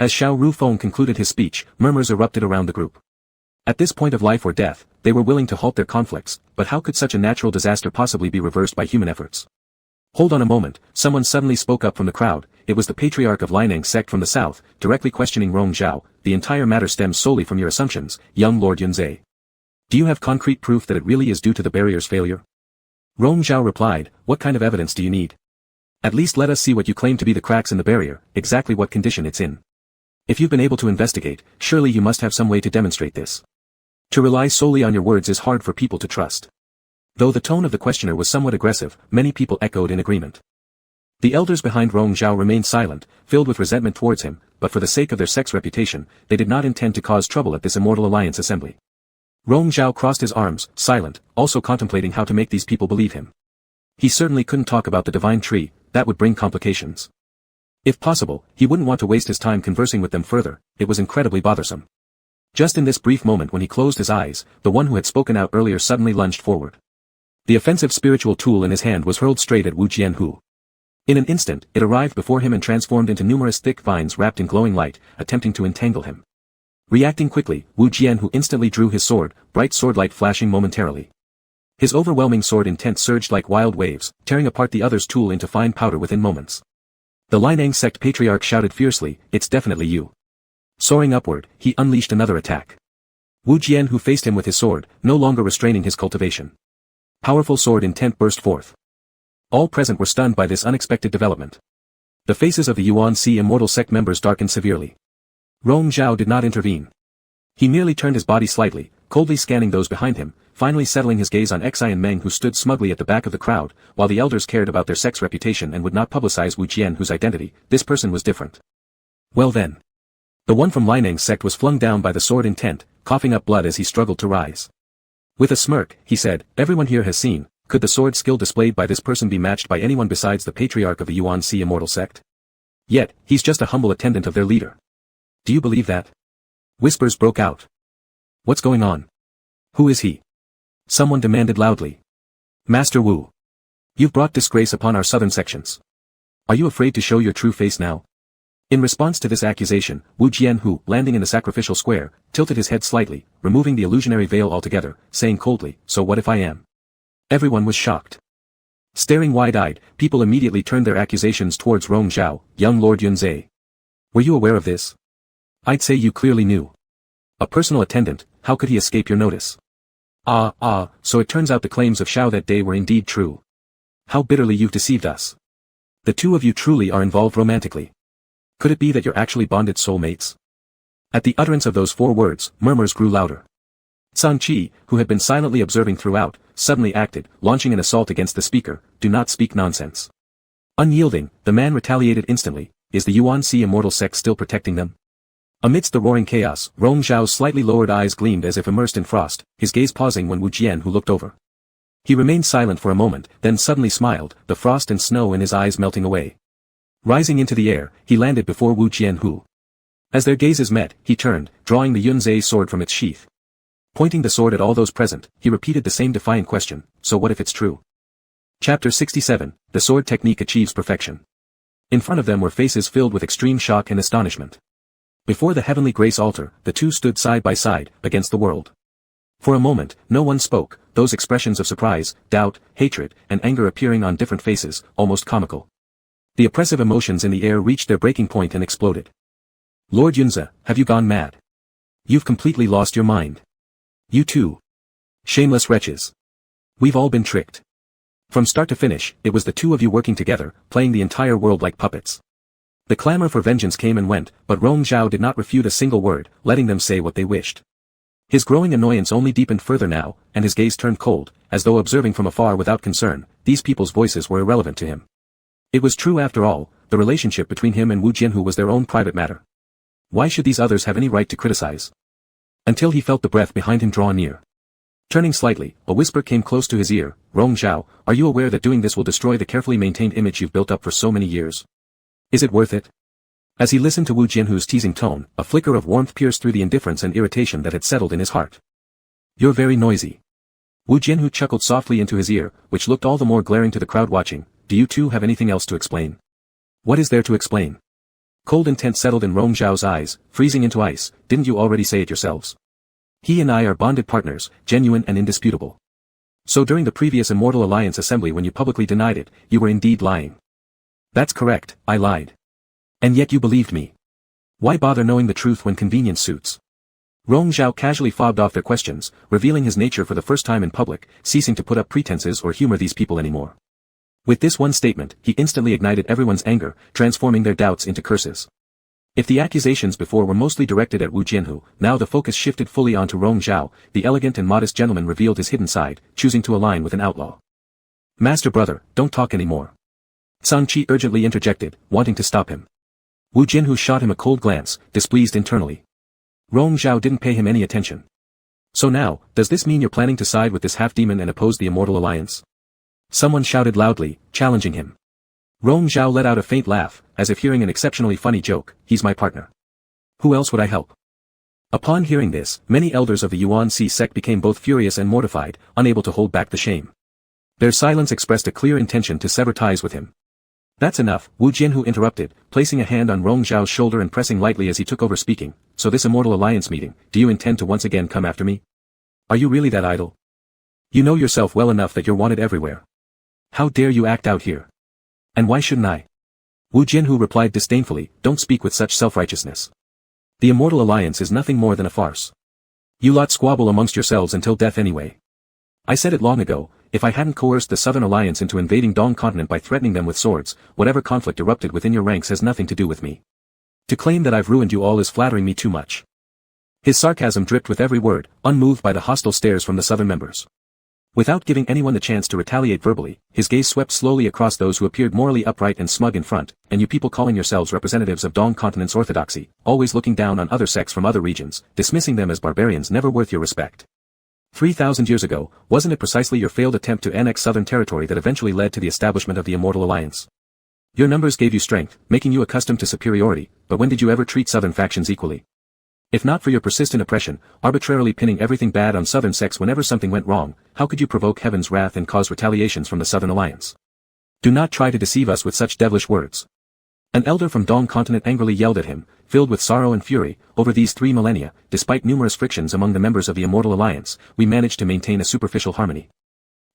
S1: As Xiao Rufeng concluded his speech, murmurs erupted around the group. At this point of life or death, they were willing to halt their conflicts, but how could such a natural disaster possibly be reversed by human efforts? Hold on a moment, someone suddenly spoke up from the crowd. It was the patriarch of Lininang sect from the south, directly questioning Rong Zhao. The entire matter stems solely from your assumptions, young Lord Yunzhe. Do you have concrete proof that it really is due to the barrier's failure? Rong Zhao replied, what kind of evidence do you need? At least let us see what you claim to be the cracks in the barrier, exactly what condition it's in. If you've been able to investigate, surely you must have some way to demonstrate this. To rely solely on your words is hard for people to trust. Though the tone of the questioner was somewhat aggressive, many people echoed in agreement. The elders behind Rong Zhao remained silent, filled with resentment towards him, but for the sake of their sect's reputation, they did not intend to cause trouble at this Immortal Alliance assembly. Rong Zhao crossed his arms, silent, also contemplating how to make these people believe him. He certainly couldn't talk about the divine tree, that would bring complications. If possible, he wouldn't want to waste his time conversing with them further, it was incredibly bothersome. Just in this brief moment when he closed his eyes, the one who had spoken out earlier suddenly lunged forward. The offensive spiritual tool in his hand was hurled straight at Wu Jianhu. In an instant, it arrived before him and transformed into numerous thick vines wrapped in glowing light, attempting to entangle him. Reacting quickly, Wu Jianhu instantly drew his sword, bright swordlight flashing momentarily. His overwhelming sword intent surged like wild waves, tearing apart the other's tool into fine powder within moments. The Linang sect patriarch shouted fiercely, "It's definitely you." Soaring upward, he unleashed another attack. Wu Jian, who faced him with his sword, no longer restraining his cultivation. Powerful sword intent burst forth. All present were stunned by this unexpected development. The faces of the Yuan Si immortal sect members darkened severely. Rong Zhao did not intervene. He merely turned his body slightly, coldly scanning those behind him, finally settling his gaze on Xi and Meng, who stood smugly at the back of the crowd, while the elders cared about their sect's reputation and would not publicize Wu Jian, whose identity. This person was different. Well then. The one from Linang's sect was flung down by the sword intent, coughing up blood as he struggled to rise. With a smirk, he said, "Everyone here has seen, could the sword skill displayed by this person be matched by anyone besides the patriarch of the Yuan Si immortal sect? Yet, he's just a humble attendant of their leader. Do you believe that?" Whispers broke out. "What's going on? Who is he?" Someone demanded loudly. "Master Wu. You've brought disgrace upon our southern sections. Are you afraid to show your true face now?" In response to this accusation, Wu Jian, who, landing in the sacrificial square, tilted his head slightly, removing the illusionary veil altogether, saying coldly, "So what if I am?" Everyone was shocked. Staring wide-eyed, people immediately turned their accusations towards Rong Zhao, young Lord Yunzhe. "Were you aware of this?" "I'd say you clearly knew. A personal attendant, how could he escape your notice?" So it turns out the claims of Xiao that day were indeed true. How bitterly you've deceived us. The two of you truly are involved romantically. Could it be that you're actually bonded soulmates?" At the utterance of those 4 words, murmurs grew louder. San Qi, who had been silently observing throughout, suddenly acted, launching an assault against the speaker. "Do not speak nonsense." Unyielding, the man retaliated instantly. Is the Yuan Si immortal sect still protecting them? Amidst the roaring chaos, Rong Zhao's slightly lowered eyes gleamed as if immersed in frost, his gaze pausing when Wu Jian, who looked over. He remained silent for a moment, then suddenly smiled, the frost and snow in his eyes melting away. Rising into the air, he landed before Wu Jian, who. As their gazes met, he turned, drawing the Yunzhe sword from its sheath. Pointing the sword at all those present, he repeated the same defiant question, "So what if it's true?" Chapter 67, The Sword Technique Achieves Perfection. In front of them were faces filled with extreme shock and astonishment. Before the heavenly grace altar, the two stood side by side, against the world. For a moment, no one spoke, those expressions of surprise, doubt, hatred, and anger appearing on different faces, almost comical. The oppressive emotions in the air reached their breaking point and exploded. "Lord Yunze, have you gone mad? You've completely lost your mind. You too. Shameless wretches. We've all been tricked. From start to finish, it was the two of you working together, playing the entire world like puppets." The clamor for vengeance came and went, but Rong Zhao did not refute a single word, letting them say what they wished. His growing annoyance only deepened further now, and his gaze turned cold, as though observing from afar without concern. These people's voices were irrelevant to him. It was true after all, the relationship between him and Wu Jianhu was their own private matter. Why should these others have any right to criticize? Until he felt the breath behind him draw near. Turning slightly, a whisper came close to his ear. "Rong Zhao, are you aware that doing this will destroy the carefully maintained image you've built up for so many years? Is it worth it?" As he listened to Wu Jianhu's teasing tone, a flicker of warmth pierced through the indifference and irritation that had settled in his heart. "You're very noisy." Wu Jianhu chuckled softly into his ear, which looked all the more glaring to the crowd watching. "Do you two have anything else to explain?" "What is there to explain?" Cold intent settled in Rong Zhao's eyes, freezing into ice. "Didn't you already say it yourselves? He and I are bonded partners, genuine and indisputable. So during the previous Immortal Alliance assembly when you publicly denied it, you were indeed lying." "That's correct, I lied. And yet you believed me. Why bother knowing the truth when convenience suits?" Rong Zhao casually fobbed off their questions, revealing his nature for the first time in public, ceasing to put up pretenses or humor these people anymore. With this one statement, he instantly ignited everyone's anger, transforming their doubts into curses. If the accusations before were mostly directed at Wu Jianhu, now the focus shifted fully onto Rong Zhao. The elegant and modest gentleman revealed his hidden side, choosing to align with an outlaw. "Master brother, don't talk anymore." San Qi urgently interjected, wanting to stop him. Wu Jianhu shot him a cold glance, displeased internally. Rong Zhao didn't pay him any attention. "So now, does this mean you're planning to side with this half-demon and oppose the Immortal Alliance?" Someone shouted loudly, challenging him. Rong Zhao let out a faint laugh, as if hearing an exceptionally funny joke. "He's my partner. Who else would I help?" Upon hearing this, many elders of the Yuan Si sect became both furious and mortified, unable to hold back the shame. Their silence expressed a clear intention to sever ties with him. "That's enough," Wu Jianhu interrupted, placing a hand on Rong Zhao's shoulder and pressing lightly as he took over speaking. "So this Immortal Alliance meeting, do you intend to once again come after me? Are you really that idle? You know yourself well enough that you're wanted everywhere. How dare you act out here? And why shouldn't I?" Wu Jianhu replied disdainfully, don't speak with such self-righteousness. The Immortal Alliance is nothing more than a farce. You lot squabble amongst yourselves until death anyway. I said it long ago, if I hadn't coerced the Southern Alliance into invading Dong Continent by threatening them with swords, whatever conflict erupted within your ranks has nothing to do with me. To claim that I've ruined you all is flattering me too much. His sarcasm dripped with every word, unmoved by the hostile stares from the Southern members. Without giving anyone the chance to retaliate verbally, his gaze swept slowly across those who appeared morally upright and smug in front, and you people calling yourselves representatives of Dong Continent's orthodoxy, always looking down on other sects from other regions, dismissing them as barbarians never worth your respect. 3,000 years ago, wasn't it precisely your failed attempt to annex southern territory that eventually led to the establishment of the Immortal Alliance? Your numbers gave you strength, making you accustomed to superiority, but when did you ever treat southern factions equally? If not for your persistent oppression, arbitrarily pinning everything bad on southern sects whenever something went wrong, how could you provoke heaven's wrath and cause retaliations from the Southern Alliance? Do not try to deceive us with such devilish words. An elder from Dong Continent angrily yelled at him, filled with sorrow and fury. Over these 3 millennia, despite numerous frictions among the members of the Immortal Alliance, we managed to maintain a superficial harmony.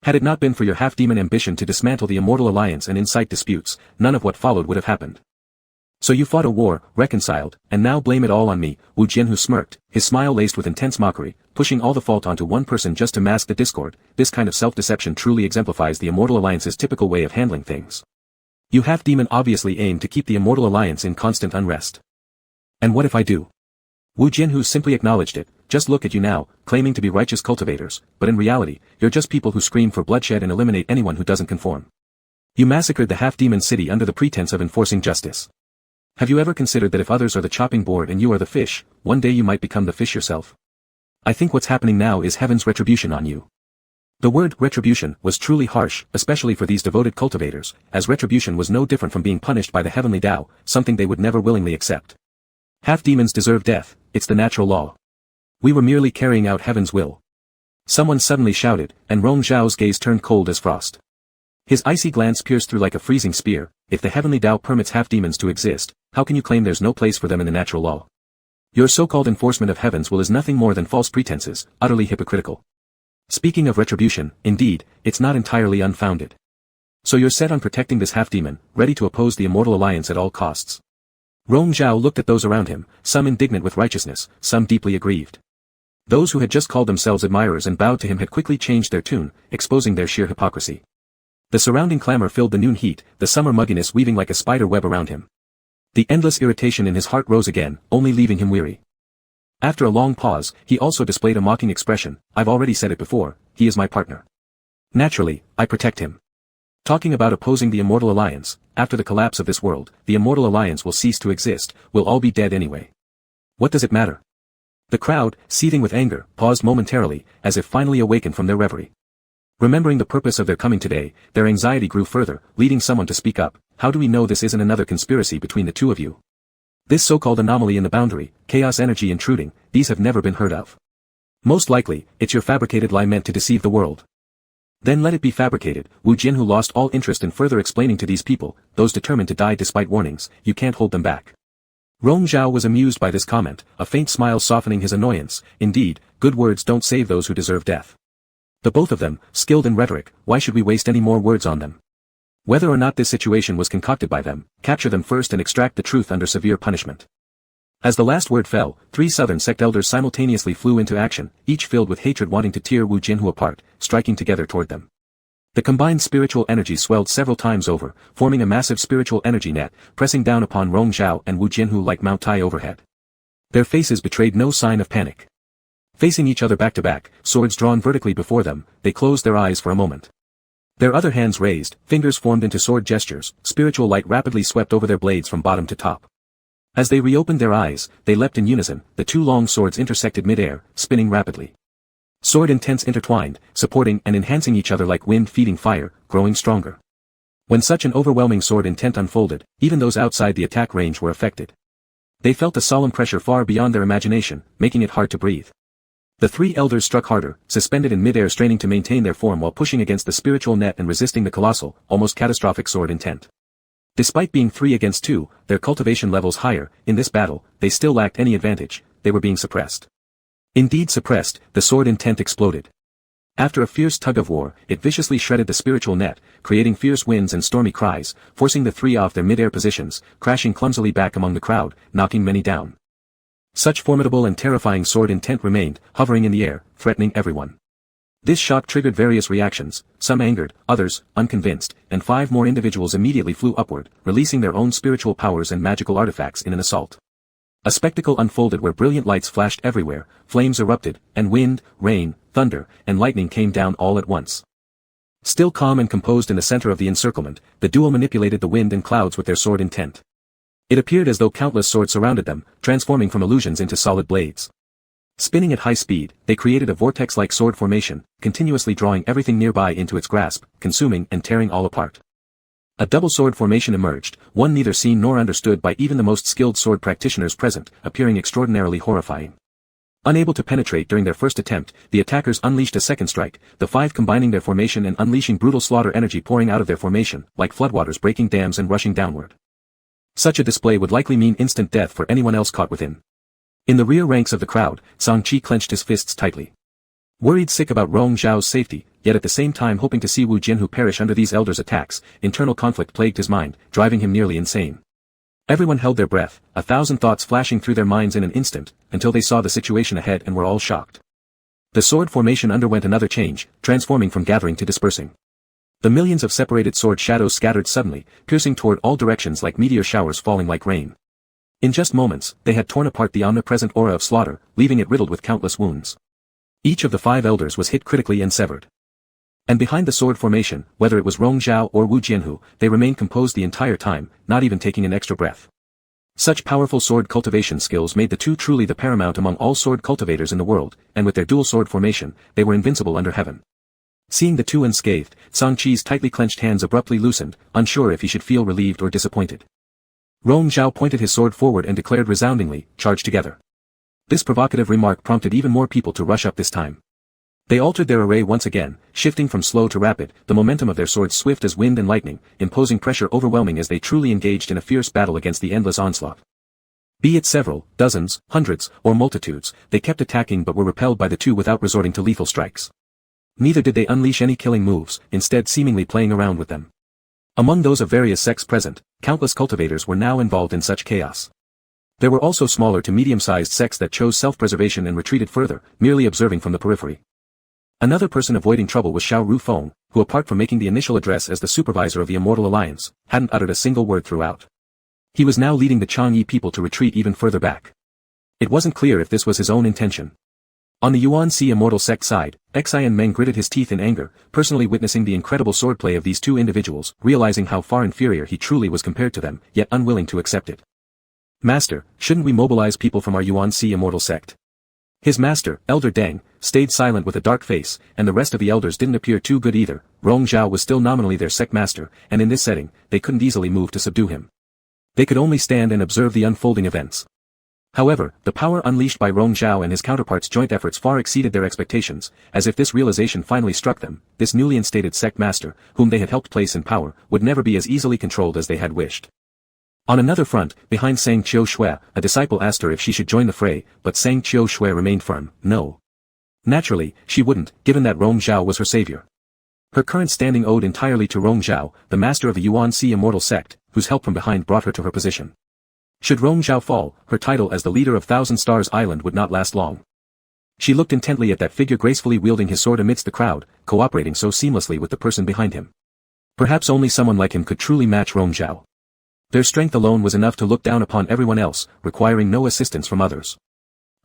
S1: Had it not been for your half-demon ambition to dismantle the Immortal Alliance and incite disputes, none of what followed would have happened. So you fought a war, reconciled, and now blame it all on me. Wu Jianhu smirked, his smile laced with intense mockery, pushing all the fault onto one person just to mask the discord. This kind of self-deception truly exemplifies the Immortal Alliance's typical way of handling things. You half-demon obviously aim to keep the Immortal Alliance in constant unrest. And what if I do? Wu Jianhu simply acknowledged it. Just look at you now, claiming to be righteous cultivators, but in reality, you're just people who scream for bloodshed and eliminate anyone who doesn't conform. You massacred the half-demon city under the pretense of enforcing justice. Have you ever considered that if others are the chopping board and you are the fish, one day you might become the fish yourself? I think what's happening now is heaven's retribution on you. The word retribution was truly harsh, especially for these devoted cultivators, as retribution was no different from being punished by the heavenly Tao, something they would never willingly accept. Half-demons deserve death, it's the natural law. We were merely carrying out heaven's will. Someone suddenly shouted, and Rong Zhao's gaze turned cold as frost. His icy glance pierced through like a freezing spear. If the heavenly Tao permits half-demons to exist, how can you claim there's no place for them in the natural law? Your so-called enforcement of heaven's will is nothing more than false pretenses, utterly hypocritical. Speaking of retribution, indeed, it's not entirely unfounded. So you're set on protecting this half-demon, ready to oppose the Immortal Alliance at all costs. Rong Zhao looked at those around him, some indignant with righteousness, some deeply aggrieved. Those who had just called themselves admirers and bowed to him had quickly changed their tune, exposing their sheer hypocrisy. The surrounding clamor filled the noon heat, the summer mugginess weaving like a spider web around him. The endless irritation in his heart rose again, only leaving him weary. After a long pause, he also displayed a mocking expression. I've already said it before, he is my partner. Naturally, I protect him. Talking about opposing the Immortal Alliance, after the collapse of this world, the Immortal Alliance will cease to exist, we'll all be dead anyway. What does it matter? The crowd, seething with anger, paused momentarily, as if finally awakened from their reverie. Remembering the purpose of their coming today, their anxiety grew further, leading someone to speak up. How do we know this isn't another conspiracy between the two of you? This so-called anomaly in the boundary, chaos energy intruding, these have never been heard of. Most likely, it's your fabricated lie meant to deceive the world. Then let it be fabricated. Wu Jianhu lost all interest in further explaining to these people, those determined to die despite warnings, you can't hold them back. Rong Zhao was amused by this comment, a faint smile softening his annoyance. Indeed, good words don't save those who deserve death. The both of them, skilled in rhetoric, why should we waste any more words on them? Whether or not this situation was concocted by them, capture them first and extract the truth under severe punishment. As the last word fell, 3 southern sect elders simultaneously flew into action, each filled with hatred wanting to tear Wu Jianhu apart, striking together toward them. The combined spiritual energy swelled several times over, forming a massive spiritual energy net, pressing down upon Rong Zhao and Wu Jianhu like Mount Tai overhead. Their faces betrayed no sign of panic. Facing each other back to back, swords drawn vertically before them, they closed their eyes for a moment. Their other hands raised, fingers formed into sword gestures, spiritual light rapidly swept over their blades from bottom to top. As they reopened their eyes, they leapt in unison, the 2 long swords intersected mid-air, spinning rapidly. Sword intents intertwined, supporting and enhancing each other like wind feeding fire, growing stronger. When such an overwhelming sword intent unfolded, even those outside the attack range were affected. They felt a solemn pressure far beyond their imagination, making it hard to breathe. The 3 elders struck harder, suspended in mid-air straining to maintain their form while pushing against the spiritual net and resisting the colossal, almost catastrophic sword intent. Despite being 3 against 2, their cultivation levels higher, in this battle, they still lacked any advantage, they were being suppressed. Indeed suppressed, the sword intent exploded. After a fierce tug-of-war, it viciously shredded the spiritual net, creating fierce winds and stormy cries, forcing the three off their mid-air positions, crashing clumsily back among the crowd, knocking many down. Such formidable and terrifying sword intent remained, hovering in the air, threatening everyone. This shock triggered various reactions, some angered, others, unconvinced, and 5 more individuals immediately flew upward, releasing their own spiritual powers and magical artifacts in an assault. A spectacle unfolded where brilliant lights flashed everywhere, flames erupted, and wind, rain, thunder, and lightning came down all at once. Still calm and composed in the center of the encirclement, the duo manipulated the wind and clouds with their sword intent. It appeared as though countless swords surrounded them, transforming from illusions into solid blades. Spinning at high speed, they created a vortex-like sword formation, continuously drawing everything nearby into its grasp, consuming and tearing all apart. A double sword formation emerged, one neither seen nor understood by even the most skilled sword practitioners present, appearing extraordinarily horrifying. Unable to penetrate during their first attempt, the attackers unleashed a second strike, the 5 combining their formation and unleashing brutal slaughter energy pouring out of their formation, like floodwaters breaking dams and rushing downward. Such a display would likely mean instant death for anyone else caught within. In the rear ranks of the crowd, Song-Chi clenched his fists tightly. Worried sick about Rong Zhao's safety, yet at the same time hoping to see Wu Jianhu perish under these elders' attacks, internal conflict plagued his mind, driving him nearly insane. Everyone held their breath, 1,000 thoughts flashing through their minds in an instant, until they saw the situation ahead and were all shocked. The sword formation underwent another change, transforming from gathering to dispersing. The millions of separated sword shadows scattered suddenly, piercing toward all directions like meteor showers falling like rain. In just moments, they had torn apart the omnipresent aura of slaughter, leaving it riddled with countless wounds. Each of the 5 elders was hit critically and severed. And behind the sword formation, whether it was Rong Zhao or Wu Jianhu, they remained composed the entire time, not even taking an extra breath. Such powerful sword cultivation skills made the two truly the paramount among all sword cultivators in the world, and with their dual sword formation, they were invincible under heaven. Seeing the two unscathed, Song-Chi's tightly clenched hands abruptly loosened, unsure if he should feel relieved or disappointed. Rong Zhao pointed his sword forward and declared resoundingly, "Charge together." This provocative remark prompted even more people to rush up this time. They altered their array once again, shifting from slow to rapid, the momentum of their swords swift as wind and lightning, imposing pressure overwhelming as they truly engaged in a fierce battle against the endless onslaught. Be it several, dozens, hundreds, or multitudes, they kept attacking but were repelled by the two without resorting to lethal strikes. Neither did they unleash any killing moves, instead seemingly playing around with them. Among those of various sects present, countless cultivators were now involved in such chaos. There were also smaller to medium-sized sects that chose self-preservation and retreated further, merely observing from the periphery. Another person avoiding trouble was Xiao Rufeng, who apart from making the initial address as the supervisor of the Immortal Alliance, hadn't uttered a single word throughout. He was now leading the Chang'e people to retreat even further back. It wasn't clear if this was his own intention. On the Yuan-Si Immortal sect side, Xian Meng gritted his teeth in anger, personally witnessing the incredible swordplay of these two individuals, realizing how far inferior he truly was compared to them, yet unwilling to accept it. "Master, shouldn't we mobilize people from our Yuan-Si Immortal sect?" His master, Elder Deng, stayed silent with a dark face, and the rest of the elders didn't appear too good either. Rong Zhao was still nominally their sect master, and in this setting, they couldn't easily move to subdue him. They could only stand and observe the unfolding events. However, the power unleashed by Rong Zhao and his counterparts' joint efforts far exceeded their expectations, as if this realization finally struck them, this newly instated sect master, whom they had helped place in power, would never be as easily controlled as they had wished. On another front, behind Sang Qiu Shui, a disciple asked her if she should join the fray, but Sang Qiu Shui remained firm, no. Naturally, she wouldn't, given that Rong Zhao was her savior. Her current standing owed entirely to Rong Zhao, the master of the Yuan-Si Immortal sect, whose help from behind brought her to her position. Should Rong Zhao fall, her title as the leader of Thousand Stars Island would not last long. She looked intently at that figure gracefully wielding his sword amidst the crowd, cooperating so seamlessly with the person behind him. Perhaps only someone like him could truly match Rong Zhao. Their strength alone was enough to look down upon everyone else, requiring no assistance from others.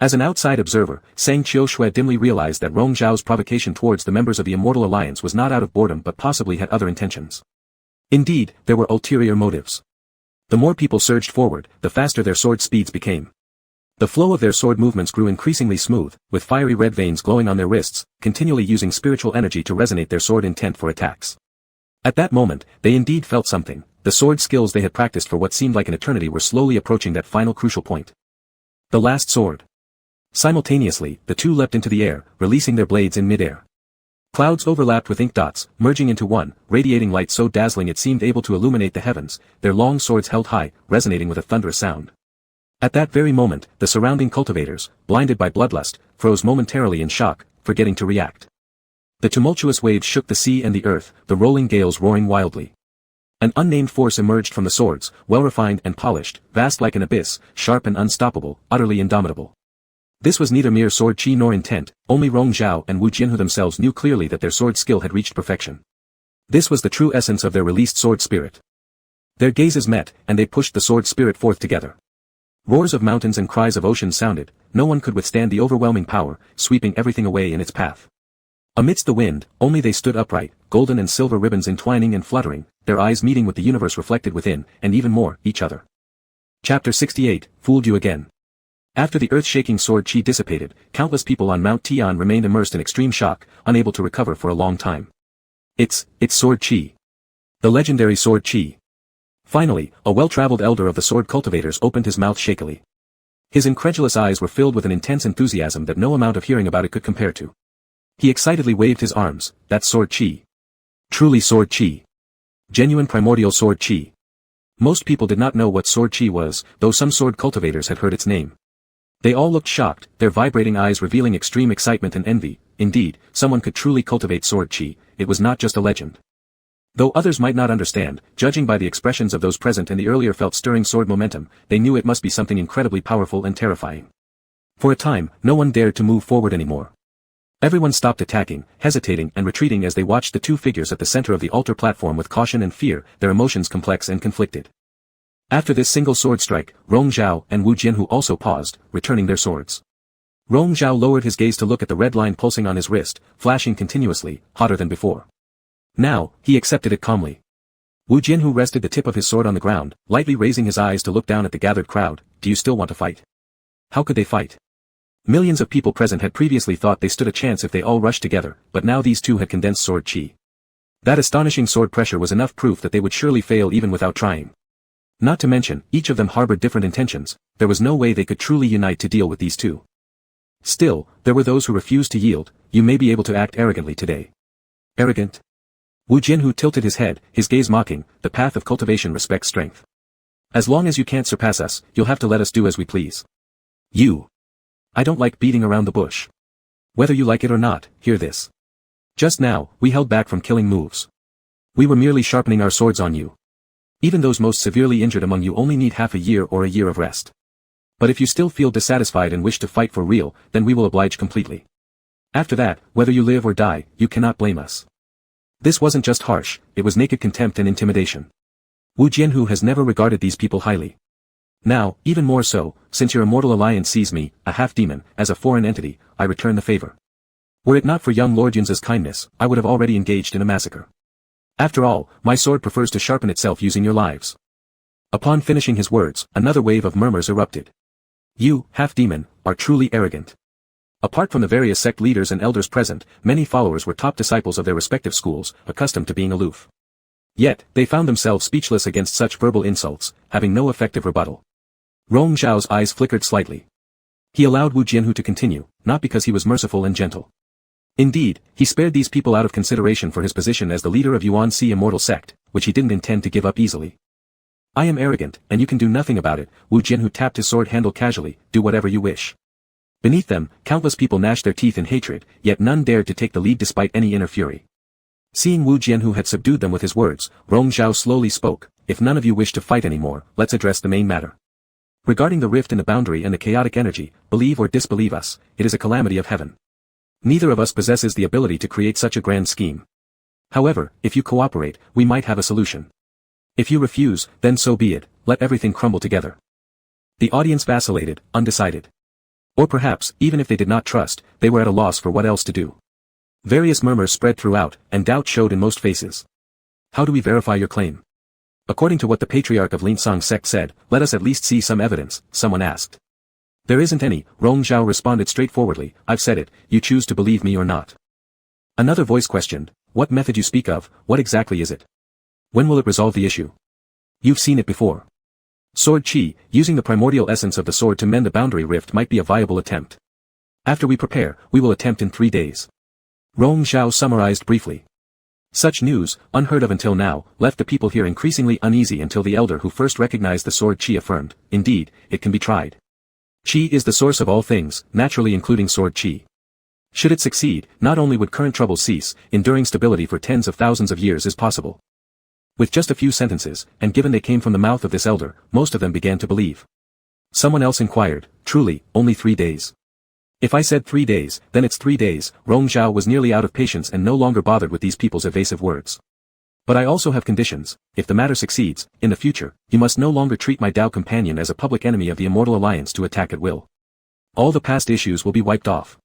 S1: As an outside observer, Sang Qiu Shui dimly realized that Rong Zhao's provocation towards the members of the Immortal Alliance was not out of boredom but possibly had other intentions. Indeed, there were ulterior motives. The more people surged forward, the faster their sword speeds became. The flow of their sword movements grew increasingly smooth, with fiery red veins glowing on their wrists, continually using spiritual energy to resonate their sword intent for attacks. At that moment, they indeed felt something. The sword skills they had practiced for what seemed like an eternity were slowly approaching that final crucial point. The last sword. Simultaneously, the two leapt into the air, releasing their blades in mid-air. Clouds overlapped with ink dots, merging into one, radiating light so dazzling it seemed able to illuminate the heavens, their long swords held high, resonating with a thunderous sound. At that very moment, the surrounding cultivators, blinded by bloodlust, froze momentarily in shock, forgetting to react. The tumultuous waves shook the sea and the earth, the rolling gales roaring wildly. An unnamed force emerged from the swords, well-refined and polished, vast like an abyss, sharp and unstoppable, utterly indomitable. This was neither mere sword chi nor intent, only Rong Zhao and Wu Jianhu themselves knew clearly that their sword skill had reached perfection. This was the true essence of their released sword spirit. Their gazes met, and they pushed the sword spirit forth together. Roars of mountains and cries of ocean sounded, no one could withstand the overwhelming power, sweeping everything away in its path. Amidst the wind, only they stood upright, golden and silver ribbons entwining and fluttering, their eyes meeting with the universe reflected within, and even more, each other. Chapter 68, Fooled You Again. After the earth-shaking sword chi dissipated, countless people on Mount Tian remained immersed in extreme shock, unable to recover for a long time. It's sword chi. The legendary sword chi. Finally, a well-traveled elder of the sword cultivators opened his mouth shakily. His incredulous eyes were filled with an intense enthusiasm that no amount of hearing about it could compare to. He excitedly waved his arms. That's sword chi. Truly sword chi. Genuine primordial sword chi. Most people did not know what sword chi was, though some sword cultivators had heard its name. They all looked shocked, their vibrating eyes revealing extreme excitement and envy. Indeed, someone could truly cultivate sword chi, it was not just a legend. Though others might not understand, judging by the expressions of those present and the earlier felt stirring sword momentum, they knew it must be something incredibly powerful and terrifying. For a time, no one dared to move forward anymore. Everyone stopped attacking, hesitating and retreating as they watched the two figures at the center of the altar platform with caution and fear, their emotions complex and conflicted. After this single sword strike, Rong Zhao and Wu Jianhu also paused, returning their swords. Rong Zhao lowered his gaze to look at the red line pulsing on his wrist, flashing continuously, hotter than before. Now, he accepted it calmly. Wu Jianhu rested the tip of his sword on the ground, lightly raising his eyes to look down at the gathered crowd. Do you still want to fight? How could they fight? Millions of people present had previously thought they stood a chance if they all rushed together, but now these two had condensed sword chi. That astonishing sword pressure was enough proof that they would surely fail even without trying. Not to mention, each of them harbored different intentions, there was no way they could truly unite to deal with these two. Still, there were those who refused to yield. You may be able to act arrogantly today. Arrogant? Wu Jianhu tilted his head, his gaze mocking. The path of cultivation respects strength. As long as you can't surpass us, you'll have to let us do as we please. I don't like beating around the bush. Whether you like it or not, hear this. Just now, we held back from killing moves. We were merely sharpening our swords on you. Even those most severely injured among you only need half a year or a year of rest. But if you still feel dissatisfied and wish to fight for real, then we will oblige completely. After that, whether you live or die, you cannot blame us. This wasn't just harsh, it was naked contempt and intimidation. Wu Jianhu has never regarded these people highly. Now, even more so, since your immortal alliance sees me, a half-demon, as a foreign entity, I return the favor. Were it not for young Lord Yun's kindness, I would have already engaged in a massacre. After all, my sword prefers to sharpen itself using your lives. Upon finishing his words, another wave of murmurs erupted. You, half-demon, are truly arrogant. Apart from the various sect leaders and elders present, many followers were top disciples of their respective schools, accustomed to being aloof. Yet, they found themselves speechless against such verbal insults, having no effective rebuttal. Rong Zhao's eyes flickered slightly. He allowed Wu Jianhu to continue, not because he was merciful and gentle. Indeed, he spared these people out of consideration for his position as the leader of Yuan-Si immortal sect, which he didn't intend to give up easily. I am arrogant, and you can do nothing about it. Wu Jianhu tapped his sword handle casually. Do whatever you wish. Beneath them, countless people gnashed their teeth in hatred, yet none dared to take the lead despite any inner fury. Seeing Wu Jianhu had subdued them with his words, Rong Zhao slowly spoke. If none of you wish to fight anymore, let's address the main matter. Regarding the rift in the boundary and the chaotic energy, believe or disbelieve us, it is a calamity of heaven. Neither of us possesses the ability to create such a grand scheme. However, if you cooperate, we might have a solution. If you refuse, then so be it, let everything crumble together. The audience vacillated, undecided. Or perhaps, even if they did not trust, they were at a loss for what else to do. Various murmurs spread throughout, and doubt showed in most faces. How do we verify your claim? According to what the patriarch of Linsang sect said, let us at least see some evidence, someone asked. There isn't any, Rong Zhao responded straightforwardly. I've said it, you choose to believe me or not. Another voice questioned, what method you speak of, what exactly is it? When will it resolve the issue? You've seen it before. Sword chi, using the primordial essence of the sword to mend the boundary rift might be a viable attempt. After we prepare, we will attempt in 3 days. Rong Zhao summarized briefly. Such news, unheard of until now, left the people here increasingly uneasy until the elder who first recognized the sword chi affirmed, indeed, it can be tried. Chi is the source of all things, naturally including sword chi. Should it succeed, not only would current troubles cease, enduring stability for tens of thousands of years is possible. With just a few sentences, and given they came from the mouth of this elder, most of them began to believe. Someone else inquired, truly, only 3 days? If I said 3 days, then it's 3 days. Rong Zhao was nearly out of patience and no longer bothered with these people's evasive words. But I also have conditions. If the matter succeeds, in the future, you must no longer treat my Dao companion as a public enemy of the Immortal Alliance to attack at will. All the past issues will be wiped off.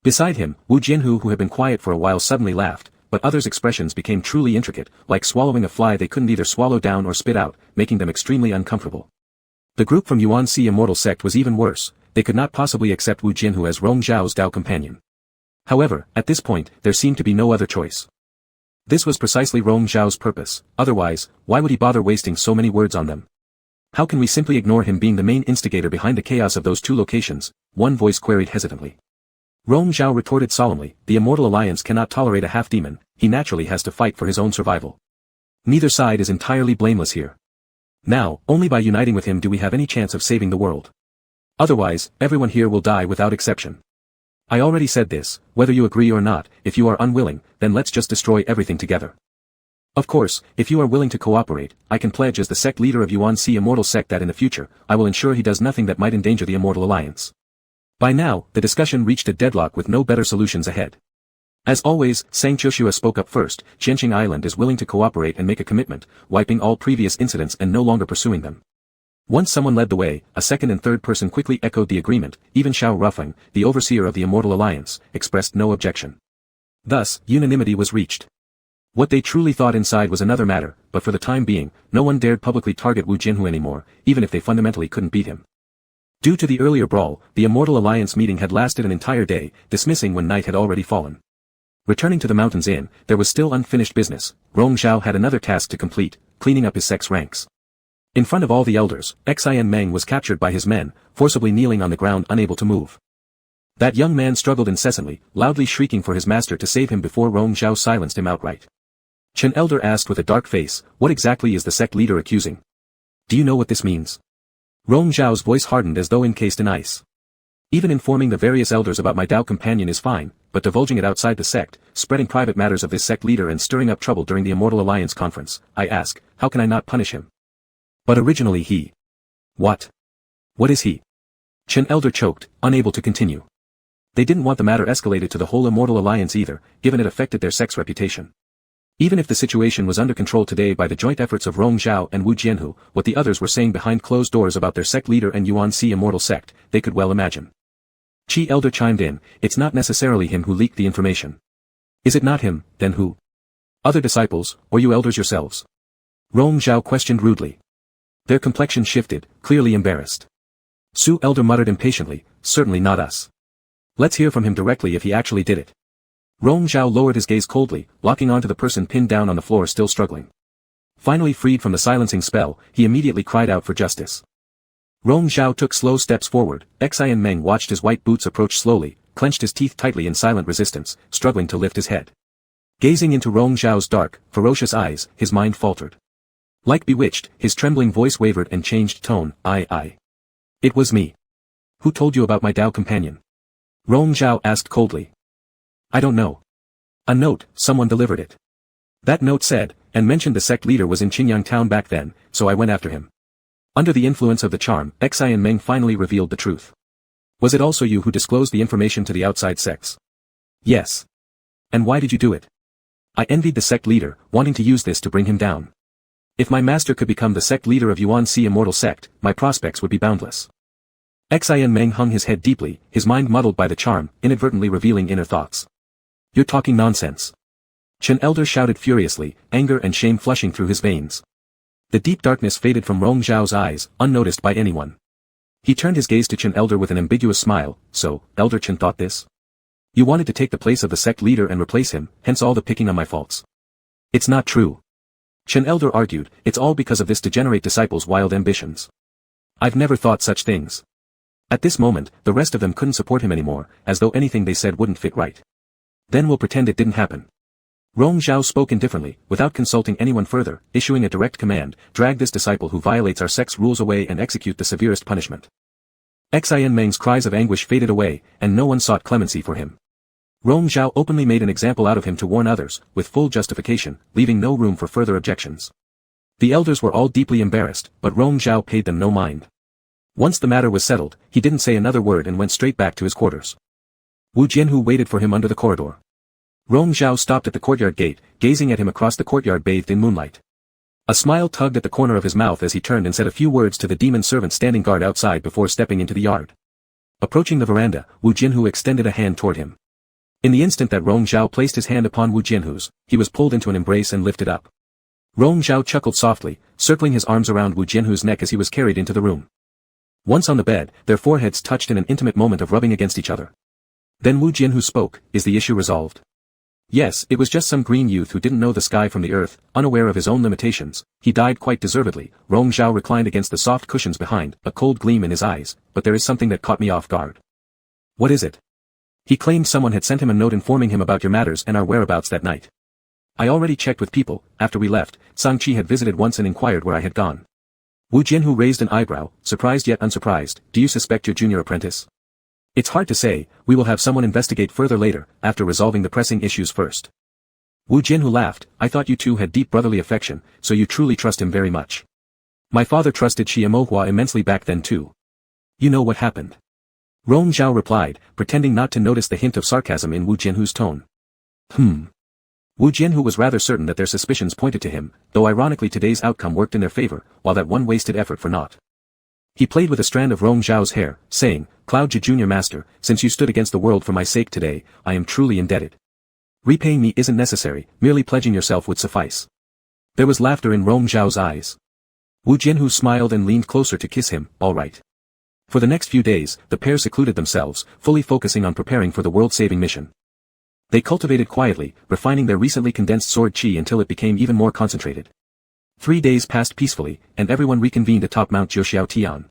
S1: Beside him, Wu Jianhu, who had been quiet for a while, suddenly laughed, but others' expressions became truly intricate, like swallowing a fly they couldn't either swallow down or spit out, making them extremely uncomfortable. The group from Yuan-Si Immortal Sect was even worse. They could not possibly accept Wu Jianhu as Rong Zhao's Dao companion. However, at this point, there seemed to be no other choice. This was precisely Rong Zhao's purpose, otherwise, why would he bother wasting so many words on them? How can we simply ignore him being the main instigator behind the chaos of those 2 locations? One voice queried hesitantly. Rong Zhao retorted solemnly, the Immortal Alliance cannot tolerate a half-demon, he naturally has to fight for his own survival. Neither side is entirely blameless here. Now, only by uniting with him do we have any chance of saving the world. Otherwise, everyone here will die without exception. I already said this, whether you agree or not. If you are unwilling, then let's just destroy everything together. Of course, if you are willing to cooperate, I can pledge as the sect leader of Yuan-Si Immortal Sect that in the future, I will ensure he does nothing that might endanger the Immortal Alliance. By now, the discussion reached a deadlock with no better solutions ahead. As always, Sang Chushua spoke up first. Jianqing Island is willing to cooperate and make a commitment, wiping all previous incidents and no longer pursuing them. Once someone led the way, a second and third person quickly echoed the agreement. Even Xiao Rufeng, the overseer of the Immortal Alliance, expressed no objection. Thus, unanimity was reached. What they truly thought inside was another matter, but for the time being, no one dared publicly target Wu Jianhu anymore, even if they fundamentally couldn't beat him. Due to the earlier brawl, the Immortal Alliance meeting had lasted an entire day, dismissing when night had already fallen. Returning to the mountains inn, there was still unfinished business. Rong Zhao had another task to complete, cleaning up his sect's ranks. In front of all the elders, Xian Meng was captured by his men, forcibly kneeling on the ground unable to move. That young man struggled incessantly, loudly shrieking for his master to save him before Rong Zhao silenced him outright. Chen Elder asked with a dark face, what exactly is the sect leader accusing? Do you know what this means? Rong Zhao's voice hardened as though encased in ice. Even informing the various elders about my Dao companion is fine, but divulging it outside the sect, spreading private matters of this sect leader and stirring up trouble during the Immortal Alliance conference, I ask, how can I not punish him? But originally he... What? What is he? Chen Elder choked, unable to continue. They didn't want the matter escalated to the whole Immortal Alliance either, given it affected their sect's reputation. Even if the situation was under control today by the joint efforts of Rong Zhao and Wu Jianhu, what the others were saying behind closed doors about their sect leader and Yuan-Si Immortal Sect, they could well imagine. Qi Elder chimed in, it's not necessarily him who leaked the information. Is it not him, then who? Other disciples, or you elders yourselves? Rong Zhao questioned rudely. Their complexion shifted, clearly embarrassed. Su Elder muttered impatiently, certainly not us. Let's hear from him directly if he actually did it. Rong Zhao lowered his gaze coldly, locking onto the person pinned down on the floor still struggling. Finally freed from the silencing spell, he immediately cried out for justice. Rong Zhao took slow steps forward. Xian Meng watched his white boots approach slowly, clenched his teeth tightly in silent resistance, struggling to lift his head. Gazing into Rong Zhao's dark, ferocious eyes, his mind faltered. Like bewitched, his trembling voice wavered and changed tone, I. It was me. Who told you about my Dao companion? Rong Zhao asked coldly. I don't know. A note, someone delivered it. That note said, and mentioned the sect leader was in Qingyang town back then, so I went after him. Under the influence of the charm, Xian Meng finally revealed the truth. Was it also you who disclosed the information to the outside sects? Yes. And why did you do it? I envied the sect leader, wanting to use this to bring him down. If my master could become the sect leader of Yuan-Si Immortal Sect, my prospects would be boundless. Xian Meng hung his head deeply, his mind muddled by the charm, inadvertently revealing inner thoughts. You're talking nonsense. Chen Elder shouted furiously, anger and shame flushing through his veins. The deep darkness faded from Rong Zhao's eyes, unnoticed by anyone. He turned his gaze to Chen Elder with an ambiguous smile, so, Elder Chen thought this? You wanted to take the place of the sect leader and replace him, hence all the picking on my faults. It's not true. Chen Elder argued, it's all because of this degenerate disciple's wild ambitions. I've never thought such things. At this moment, the rest of them couldn't support him anymore, as though anything they said wouldn't fit right. Then we'll pretend it didn't happen. Rong Zhao spoke indifferently, without consulting anyone further, issuing a direct command, drag this disciple who violates our sect's rules away and execute the severest punishment. Xian Meng's cries of anguish faded away, and no one sought clemency for him. Rong Zhao openly made an example out of him to warn others, with full justification, leaving no room for further objections. The elders were all deeply embarrassed, but Rong Zhao paid them no mind. Once the matter was settled, he didn't say another word and went straight back to his quarters. Wu Jianhu waited for him under the corridor. Rong Zhao stopped at the courtyard gate, gazing at him across the courtyard bathed in moonlight. A smile tugged at the corner of his mouth as he turned and said a few words to the demon servant standing guard outside before stepping into the yard. Approaching the veranda, Wu Jianhu extended a hand toward him. In the instant that Rong Zhao placed his hand upon Wu Jianhu's, he was pulled into an embrace and lifted up. Rong Zhao chuckled softly, circling his arms around Wu Jianhu's neck as he was carried into the room. Once on the bed, their foreheads touched in an intimate moment of rubbing against each other. Then Wu Jianhu spoke, "Is the issue resolved?" Yes, it was just some green youth who didn't know the sky from the earth, unaware of his own limitations. He died quite deservedly. Rong Zhao reclined against the soft cushions behind, a cold gleam in his eyes, but there is something that caught me off guard. What is it? He claimed someone had sent him a note informing him about your matters and our whereabouts that night. I already checked with people. After we left, Sang-Chi had visited once and inquired where I had gone. Wu Jianhu raised an eyebrow, surprised yet unsurprised. Do you suspect your junior apprentice? It's hard to say. We will have someone investigate further later, after resolving the pressing issues first. Wu Jianhu laughed. I thought you two had deep brotherly affection, so you truly trust him very much. My father trusted Xie Mohua immensely back then too. You know what happened? Rong Zhao replied, pretending not to notice the hint of sarcasm in Wu Jianhu's tone. Wu Jianhu was rather certain that their suspicions pointed to him, though ironically today's outcome worked in their favor, while that one wasted effort for naught. He played with a strand of Rong Zhao's hair, saying, Cloud Junior Master, since you stood against the world for my sake today, I am truly indebted. Repaying me isn't necessary, merely pledging yourself would suffice. There was laughter in Rong Zhao's eyes. Wu Jianhu smiled and leaned closer to kiss him. All right. For the next few days, the pair secluded themselves, fully focusing on preparing for the world-saving mission. They cultivated quietly, refining their recently condensed sword qi until it became even more concentrated. 3 days passed peacefully, and everyone reconvened atop Mount Jiuxiao Tian.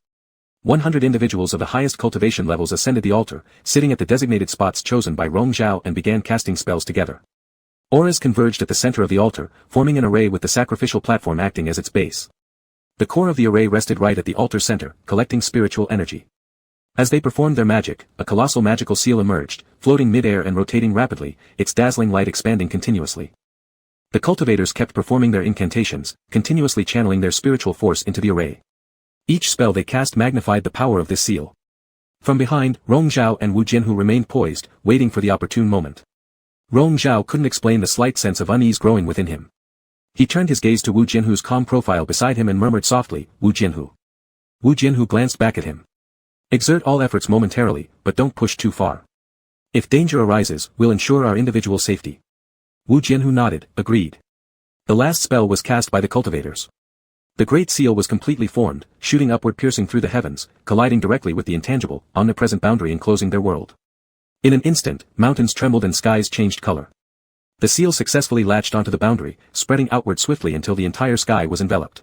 S1: 100 individuals of the highest cultivation levels ascended the altar, sitting at the designated spots chosen by Rong Zhao and began casting spells together. Auras converged at the center of the altar, forming an array with the sacrificial platform acting as its base. The core of the array rested right at the altar center, collecting spiritual energy. As they performed their magic, a colossal magical seal emerged, floating mid-air and rotating rapidly, its dazzling light expanding continuously. The cultivators kept performing their incantations, continuously channeling their spiritual force into the array. Each spell they cast magnified the power of this seal. From behind, Rong Zhao and Wu Jianhu remained poised, waiting for the opportune moment. Rong Zhao couldn't explain the slight sense of unease growing within him. He turned his gaze to Wu Jianhu's calm profile beside him and murmured softly, Wu Jianhu. Wu Jianhu glanced back at him. Exert all efforts momentarily, but don't push too far. If danger arises, we'll ensure our individual safety. Wu Jianhu nodded, agreed. The last spell was cast by the cultivators. The Great Seal was completely formed, shooting upward piercing through the heavens, colliding directly with the intangible, omnipresent boundary enclosing their world. In an instant, mountains trembled and skies changed color. The seal successfully latched onto the boundary, spreading outward swiftly until the entire sky was enveloped.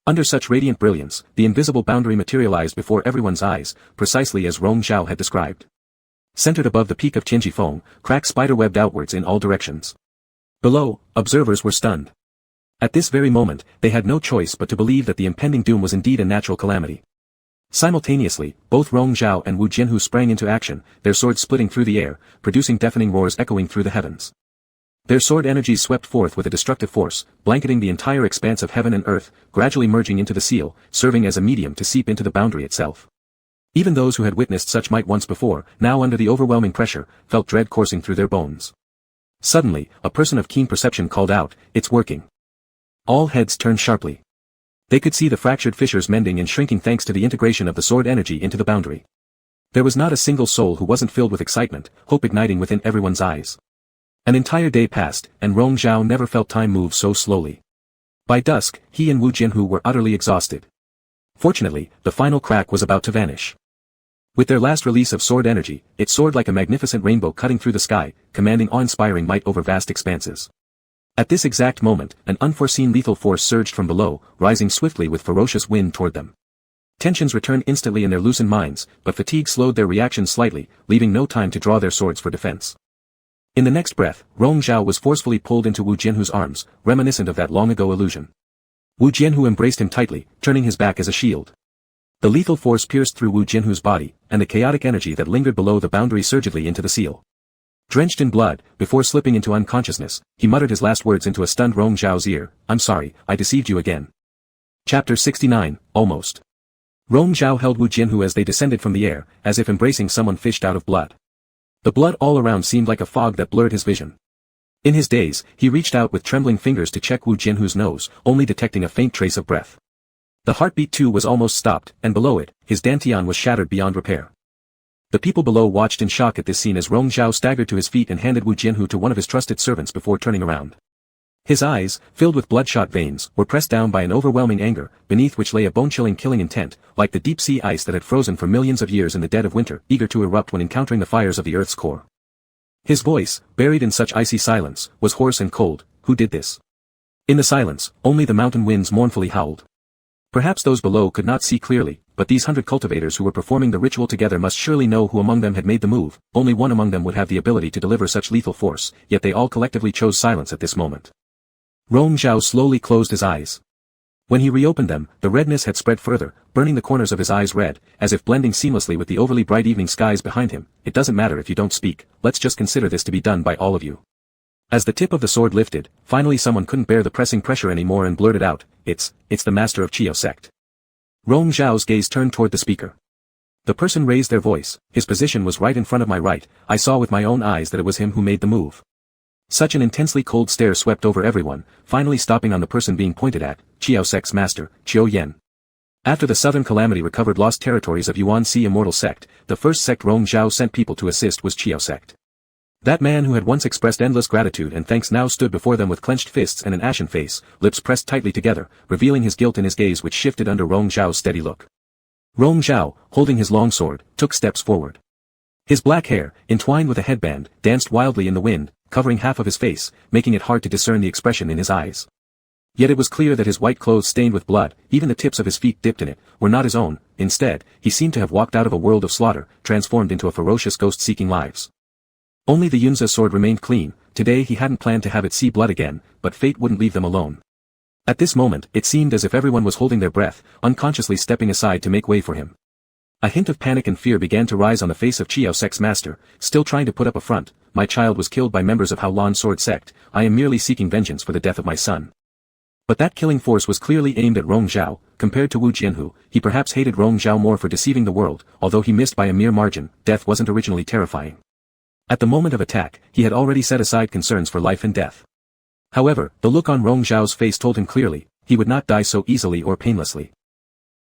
S1: Under such radiant brilliance, the invisible boundary materialized before everyone's eyes, precisely as Rong Zhao had described. Centered above the peak of Qianjifeng, cracks spider-webbed outwards in all directions. Below, observers were stunned. At this very moment, they had no choice but to believe that the impending doom was indeed a natural calamity. Simultaneously, both Rong Zhao and Wu Jianhu sprang into action, their swords splitting through the air, producing deafening roars echoing through the heavens. Their sword energies swept forth with a destructive force, blanketing the entire expanse of heaven and earth, gradually merging into the seal, serving as a medium to seep into the boundary itself. Even those who had witnessed such might once before, now under the overwhelming pressure, felt dread coursing through their bones. Suddenly, a person of keen perception called out, "It's working." All heads turned sharply. They could see the fractured fissures mending and shrinking thanks to the integration of the sword energy into the boundary. There was not a single soul who wasn't filled with excitement, hope igniting within everyone's eyes. An entire day passed, and Rong Zhao never felt time move so slowly. By dusk, he and Wu Jianhu were utterly exhausted. Fortunately, the final crack was about to vanish. With their last release of sword energy, it soared like a magnificent rainbow cutting through the sky, commanding awe-inspiring might over vast expanses. At this exact moment, an unforeseen lethal force surged from below, rising swiftly with ferocious wind toward them. Tensions returned instantly in their loosened minds, but fatigue slowed their reactions slightly, leaving no time to draw their swords for defense. In the next breath, Rong Zhao was forcefully pulled into Wu Jianhu's arms, reminiscent of that long-ago illusion. Wu Jianhu embraced him tightly, turning his back as a shield. The lethal force pierced through Wu Jianhu's body, and the chaotic energy that lingered below the boundary surged into the seal. Drenched in blood, before slipping into unconsciousness, he muttered his last words into a stunned Rong Zhao's ear, "I'm sorry, I deceived you again." Chapter 69, Almost. Rong Zhao held Wu Jianhu as they descended from the air, as if embracing someone fished out of blood. The blood all around seemed like a fog that blurred his vision. In his daze, he reached out with trembling fingers to check Wu Jianhu's nose, only detecting a faint trace of breath. The heartbeat too was almost stopped, and below it, his dantian was shattered beyond repair. The people below watched in shock at this scene as Rong Zhao staggered to his feet and handed Wu Jianhu to one of his trusted servants before turning around. His eyes, filled with bloodshot veins, were pressed down by an overwhelming anger, beneath which lay a bone-chilling killing intent, like the deep-sea ice that had frozen for millions of years in the dead of winter, eager to erupt when encountering the fires of the Earth's core. His voice, buried in such icy silence, was hoarse and cold. "Who did this?" In the silence, only the mountain winds mournfully howled. Perhaps those below could not see clearly, but these 100 cultivators who were performing the ritual together must surely know who among them had made the move. Only one among them would have the ability to deliver such lethal force, yet they all collectively chose silence at this moment. Rong Zhao slowly closed his eyes. When he reopened them, the redness had spread further, burning the corners of his eyes red, as if blending seamlessly with the overly bright evening skies behind him. "It doesn't matter if you don't speak, let's just consider this to be done by all of you." As the tip of the sword lifted, finally someone couldn't bear the pressing pressure anymore and blurted out, It's the master of Chio sect." Rong Zhao's gaze turned toward the speaker. The person raised their voice. "His position was right in front of my right, I saw with my own eyes that it was him who made the move." Such an intensely cold stare swept over everyone, finally stopping on the person being pointed at, Chio sect's master, Chiu Yan. After the Southern Calamity recovered lost territories of Yuan Si Immortal Sect, the first sect Rong Zhao sent people to assist was Chio sect. That man who had once expressed endless gratitude and thanks now stood before them with clenched fists and an ashen face, lips pressed tightly together, revealing his guilt in his gaze which shifted under Rong Zhao's steady look. Rong Zhao, holding his long sword, took steps forward. His black hair, entwined with a headband, danced wildly in the wind, covering half of his face, making it hard to discern the expression in his eyes. Yet it was clear that his white clothes stained with blood, even the tips of his feet dipped in it, were not his own. Instead, he seemed to have walked out of a world of slaughter, transformed into a ferocious ghost seeking lives. Only the Yunza sword remained clean. Today he hadn't planned to have it see blood again, but fate wouldn't leave them alone. At this moment, it seemed as if everyone was holding their breath, unconsciously stepping aside to make way for him. A hint of panic and fear began to rise on the face of Chio sect's master, still trying to put up a front. "My child was killed by members of Haolan Sword Sect, I am merely seeking vengeance for the death of my son." But that killing force was clearly aimed at Rong Zhao. Compared to Wu Jianhu, he perhaps hated Rong Zhao more for deceiving the world. Although he missed by a mere margin, death wasn't originally terrifying. At the moment of attack, he had already set aside concerns for life and death. However, the look on Rong Zhao's face told him clearly, he would not die so easily or painlessly.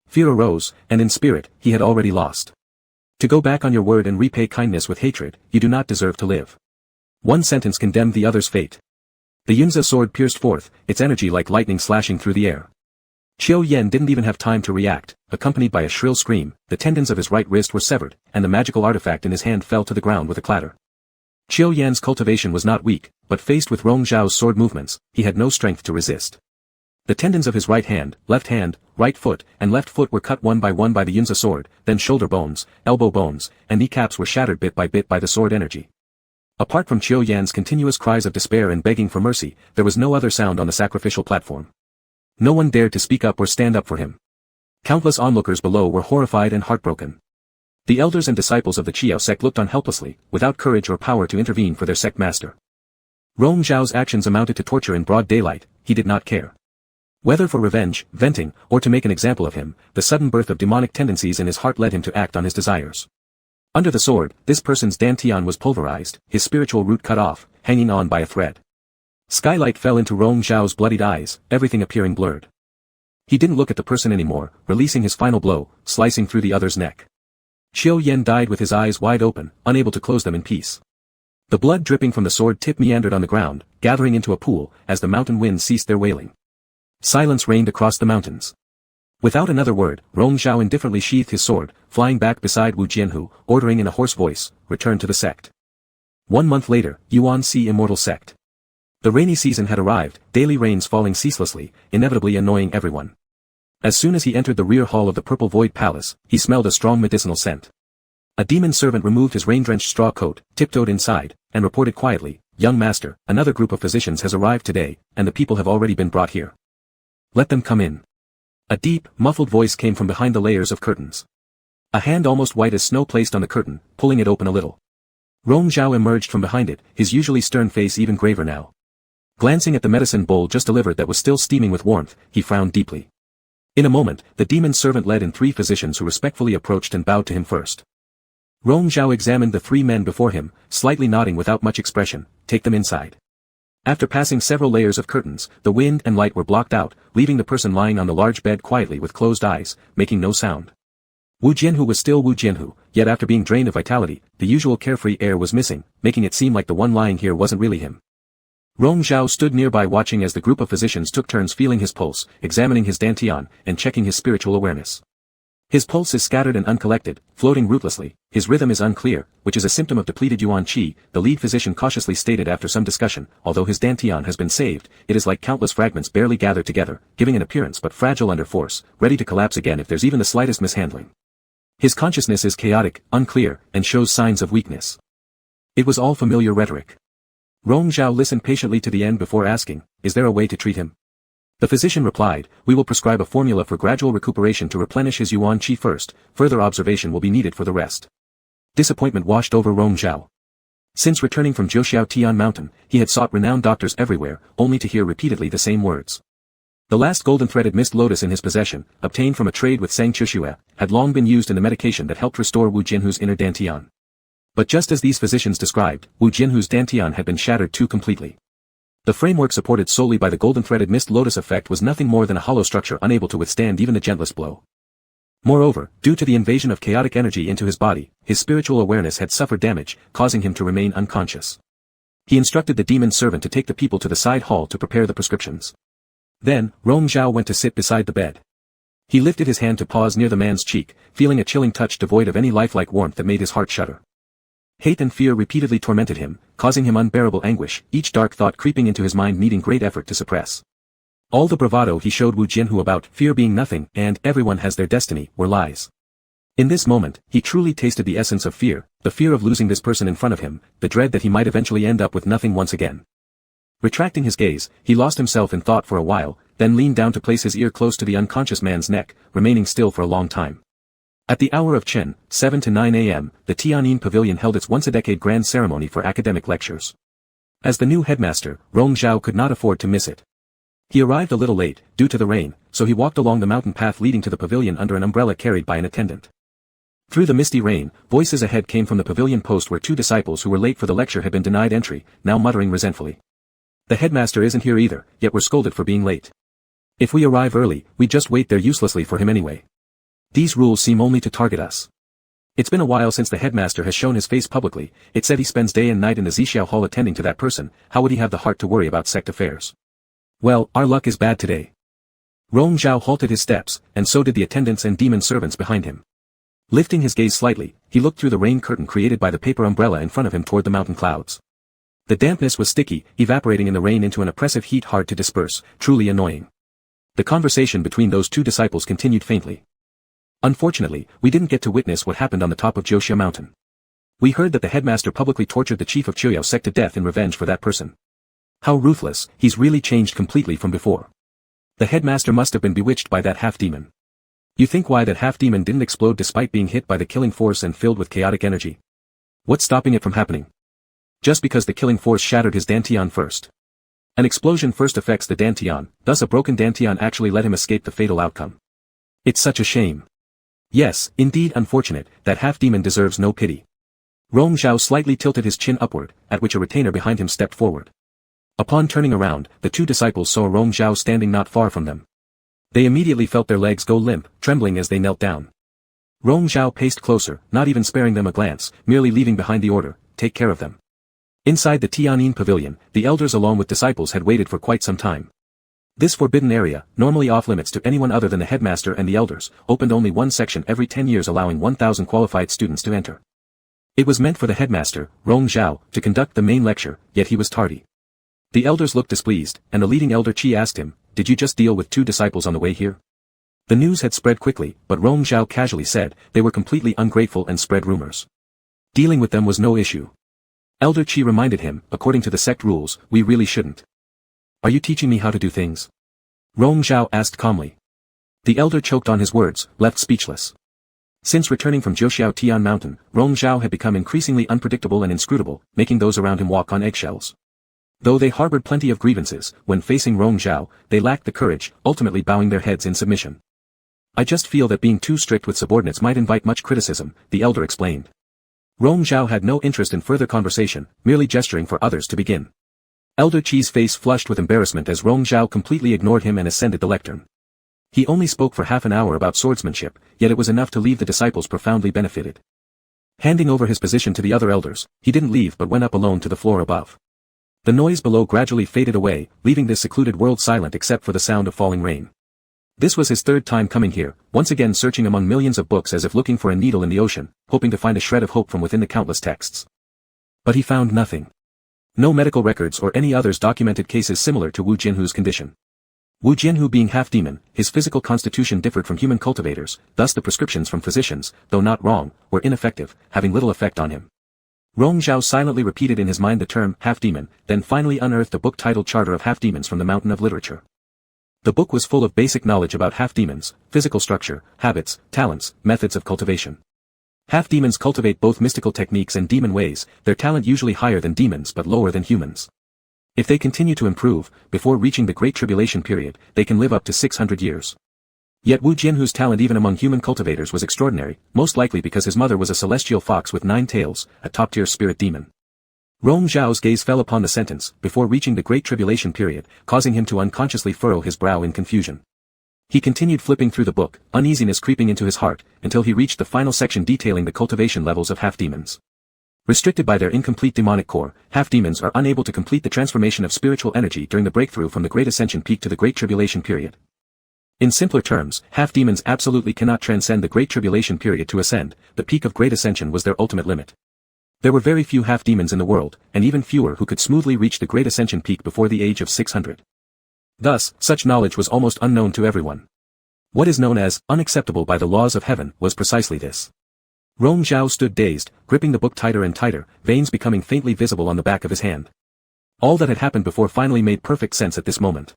S1: Fear arose, and in spirit, he had already lost. To go back on your word and repay kindness with hatred, you do not deserve to live. One sentence condemned the other's fate. The Yunza sword pierced forth, its energy like lightning slashing through the air. Chiu Yan didn't even have time to react. Accompanied by a shrill scream, the tendons of his right wrist were severed, and the magical artifact in his hand fell to the ground with a clatter. Chiu Yan's cultivation was not weak, but faced with Rong Zhao's sword movements, he had no strength to resist. The tendons of his right hand, right foot, and left foot were cut one by the Yunza sword, then shoulder bones, elbow bones, and kneecaps were shattered bit by the sword energy. Apart from Chiu Yan's continuous cries of despair and begging for mercy, there was no other sound on the sacrificial platform. No one dared to speak up or stand up for him. Countless onlookers below were horrified and heartbroken. The elders and disciples of the Chio sect looked on helplessly, without courage or power to intervene for their sect master. Rong Zhao's actions amounted to torture in broad daylight. He did not care. Whether for revenge, venting, or to make an example of him, the sudden birth of demonic tendencies in his heart led him to act on his desires. Under the sword, this person's dantian was pulverized, his spiritual root cut off, hanging on by a thread. Skylight fell into Rong Zhao's bloodied eyes, everything appearing blurred. He didn't look at the person anymore, releasing his final blow, slicing through the other's neck. Chiu Yan died with his eyes wide open, unable to close them in peace. The blood dripping from the sword tip meandered on the ground, gathering into a pool, as the mountain winds ceased their wailing. Silence reigned across the mountains. Without another word, Rong Zhao indifferently sheathed his sword, flying back beside Wu Jianhu, ordering in a hoarse voice, "Return to the sect." 1 month later, Yuan Si Immortal Sect. The rainy season had arrived, daily rains falling ceaselessly, inevitably annoying everyone. As soon as he entered the rear hall of the Purple Void Palace, he smelled a strong medicinal scent. A demon servant removed his rain-drenched straw coat, tiptoed inside, and reported quietly, "Young master, another group of physicians has arrived today, and the people have already been brought here. Let them come in." A deep, muffled voice came from behind the layers of curtains. A hand almost white as snow placed on the curtain, pulling it open a little. Rong Zhao emerged from behind it, his usually stern face even graver now. Glancing at the medicine bowl just delivered that was still steaming with warmth, he frowned deeply. In a moment, the demon's servant led in 3 physicians who respectfully approached and bowed to him first. Rong Zhao examined the 3 men before him, slightly nodding without much expression. Take them inside. After passing several layers of curtains, the wind and light were blocked out, leaving the person lying on the large bed quietly with closed eyes, making no sound. Wu Jianhu was still Wu Jianhu, yet after being drained of vitality, the usual carefree air was missing, making it seem like the one lying here wasn't really him. Rong Zhao stood nearby watching as the group of physicians took turns feeling his pulse, examining his dantian, and checking his spiritual awareness. His pulse is scattered and uncollected, floating rootlessly, his rhythm is unclear, which is a symptom of depleted yuan qi, the lead physician cautiously stated after some discussion. Although his dantian has been saved, it is like countless fragments barely gathered together, giving an appearance but fragile under force, ready to collapse again if there's even the slightest mishandling. His consciousness is chaotic, unclear, and shows signs of weakness. It was all familiar rhetoric. Rong Zhao listened patiently to the end before asking, is there a way to treat him? The physician replied, we will prescribe a formula for gradual recuperation to replenish his yuan qi first, further observation will be needed for the rest. Disappointment washed over Rong Zhao. Since returning from Jiuxiao Tian Mountain, he had sought renowned doctors everywhere, only to hear repeatedly the same words. The last golden-threaded mist lotus in his possession, obtained from a trade with Sang Chuxue, had long been used in the medication that helped restore Wu Jianhu's inner dantian. But just as these physicians described, Wu Jianhu's dantian had been shattered too completely. The framework supported solely by the golden-threaded mist lotus effect was nothing more than a hollow structure unable to withstand even the gentlest blow. Moreover, due to the invasion of chaotic energy into his body, his spiritual awareness had suffered damage, causing him to remain unconscious. He instructed the demon servant to take the people to the side hall to prepare the prescriptions. Then, Rong Zhao went to sit beside the bed. He lifted his hand to pause near the man's cheek, feeling a chilling touch devoid of any lifelike warmth that made his heart shudder. Hate and fear repeatedly tormented him, causing him unbearable anguish, each dark thought creeping into his mind needing great effort to suppress. All the bravado he showed Wu Jianhu about fear being nothing and everyone has their destiny were lies. In this moment, he truly tasted the essence of fear, the fear of losing this person in front of him, the dread that he might eventually end up with nothing once again. Retracting his gaze, he lost himself in thought for a while, then leaned down to place his ear close to the unconscious man's neck, remaining still for a long time. At the hour of Chen, 7 to 9 a.m., the Tianyin Pavilion held its once-a-decade grand ceremony for academic lectures. As the new headmaster, Rong Zhao could not afford to miss it. He arrived a little late, due to the rain, so he walked along the mountain path leading to the pavilion under an umbrella carried by an attendant. Through the misty rain, voices ahead came from the pavilion post where 2 disciples who were late for the lecture had been denied entry, now muttering resentfully. The headmaster isn't here either, yet we're scolded for being late. If we arrive early, we just wait there uselessly for him anyway. These rules seem only to target us. It's been a while since the headmaster has shown his face publicly. It said he spends day and night in the Zixiao Hall attending to that person. How would he have the heart to worry about sect affairs? Well, our luck is bad today. Rong Zhao halted his steps, and so did the attendants and demon servants behind him. Lifting his gaze slightly, he looked through the rain curtain created by the paper umbrella in front of him toward the mountain clouds. The dampness was sticky, evaporating in the rain into an oppressive heat hard to disperse, truly annoying. The conversation between those 2 disciples continued faintly. Unfortunately, we didn't get to witness what happened on the top of Jiuxia Mountain. We heard that the headmaster publicly tortured the chief of Chuyao sect to death in revenge for that person. How ruthless, he's really changed completely from before. The headmaster must have been bewitched by that half-demon. You think why that half-demon didn't explode despite being hit by the killing force and filled with chaotic energy? What's stopping it from happening? Just because the killing force shattered his dantian first. An explosion first affects the dantian, thus a broken dantian actually let him escape the fatal outcome. It's such a shame. Yes, indeed unfortunate, that half-demon deserves no pity. Rong Zhao slightly tilted his chin upward, at which a retainer behind him stepped forward. Upon turning around, the 2 disciples saw Rong Zhao standing not far from them. They immediately felt their legs go limp, trembling as they knelt down. Rong Zhao paced closer, not even sparing them a glance, merely leaving behind the order, take care of them. Inside the Tianyin Pavilion, the elders along with disciples had waited for quite some time. This forbidden area, normally off-limits to anyone other than the headmaster and the elders, opened only one section every 10 years allowing 1,000 qualified students to enter. It was meant for the headmaster, Rong Zhao, to conduct the main lecture, yet he was tardy. The elders looked displeased, and the leading elder Qi asked him, did you just deal with 2 disciples on the way here? The news had spread quickly, but Rong Zhao casually said, they were completely ungrateful and spread rumors. Dealing with them was no issue. Elder Qi reminded him, according to the sect rules, we really shouldn't. Are you teaching me how to do things? Rong Zhao asked calmly. The elder choked on his words, left speechless. Since returning from Jiuxiao Tian Mountain, Rong Zhao had become increasingly unpredictable and inscrutable, making those around him walk on eggshells. Though they harbored plenty of grievances, when facing Rong Zhao, they lacked the courage, ultimately bowing their heads in submission. I just feel that being too strict with subordinates might invite much criticism, the elder explained. Rong Zhao had no interest in further conversation, merely gesturing for others to begin. Elder Qi's face flushed with embarrassment as Rong Zhao completely ignored him and ascended the lectern. He only spoke for half an hour about swordsmanship, yet it was enough to leave the disciples profoundly benefited. Handing over his position to the other elders, he didn't leave but went up alone to the floor above. The noise below gradually faded away, leaving this secluded world silent except for the sound of falling rain. This was his third time coming here, once again searching among millions of books as if looking for a needle in the ocean, hoping to find a shred of hope from within the countless texts. But he found nothing. No medical records or any others documented cases similar to Wu Jianhu's condition. Wu Jianhu being half-demon, his physical constitution differed from human cultivators, thus the prescriptions from physicians, though not wrong, were ineffective, having little effect on him. Rong Zhao silently repeated in his mind the term half-demon, then finally unearthed a book titled Charter of Half-Demons from the Mountain of Literature. The book was full of basic knowledge about half-demons, physical structure, habits, talents, methods of cultivation. Half-demons cultivate both mystical techniques and demon ways, their talent usually higher than demons but lower than humans. If they continue to improve, before reaching the Great Tribulation period, they can live up to 600 years. Yet Wu Jianhu's talent even among human cultivators was extraordinary, most likely because his mother was a celestial fox with 9 tails, a top-tier spirit demon. Rong Zhao's gaze fell upon the sentence, before reaching the Great Tribulation period, causing him to unconsciously furrow his brow in confusion. He continued flipping through the book, uneasiness creeping into his heart, until he reached the final section detailing the cultivation levels of half-demons. Restricted by their incomplete demonic core, half-demons are unable to complete the transformation of spiritual energy during the breakthrough from the Great Ascension peak to the Great Tribulation period. In simpler terms, half-demons absolutely cannot transcend the Great Tribulation period to ascend, the peak of Great Ascension was their ultimate limit. There were very few half-demons in the world, and even fewer who could smoothly reach the Great Ascension peak before the age of 600. Thus, such knowledge was almost unknown to everyone. What is known as unacceptable by the laws of heaven was precisely this. Rong Zhao stood dazed, gripping the book tighter and tighter, veins becoming faintly visible on the back of his hand. All that had happened before finally made perfect sense at this moment.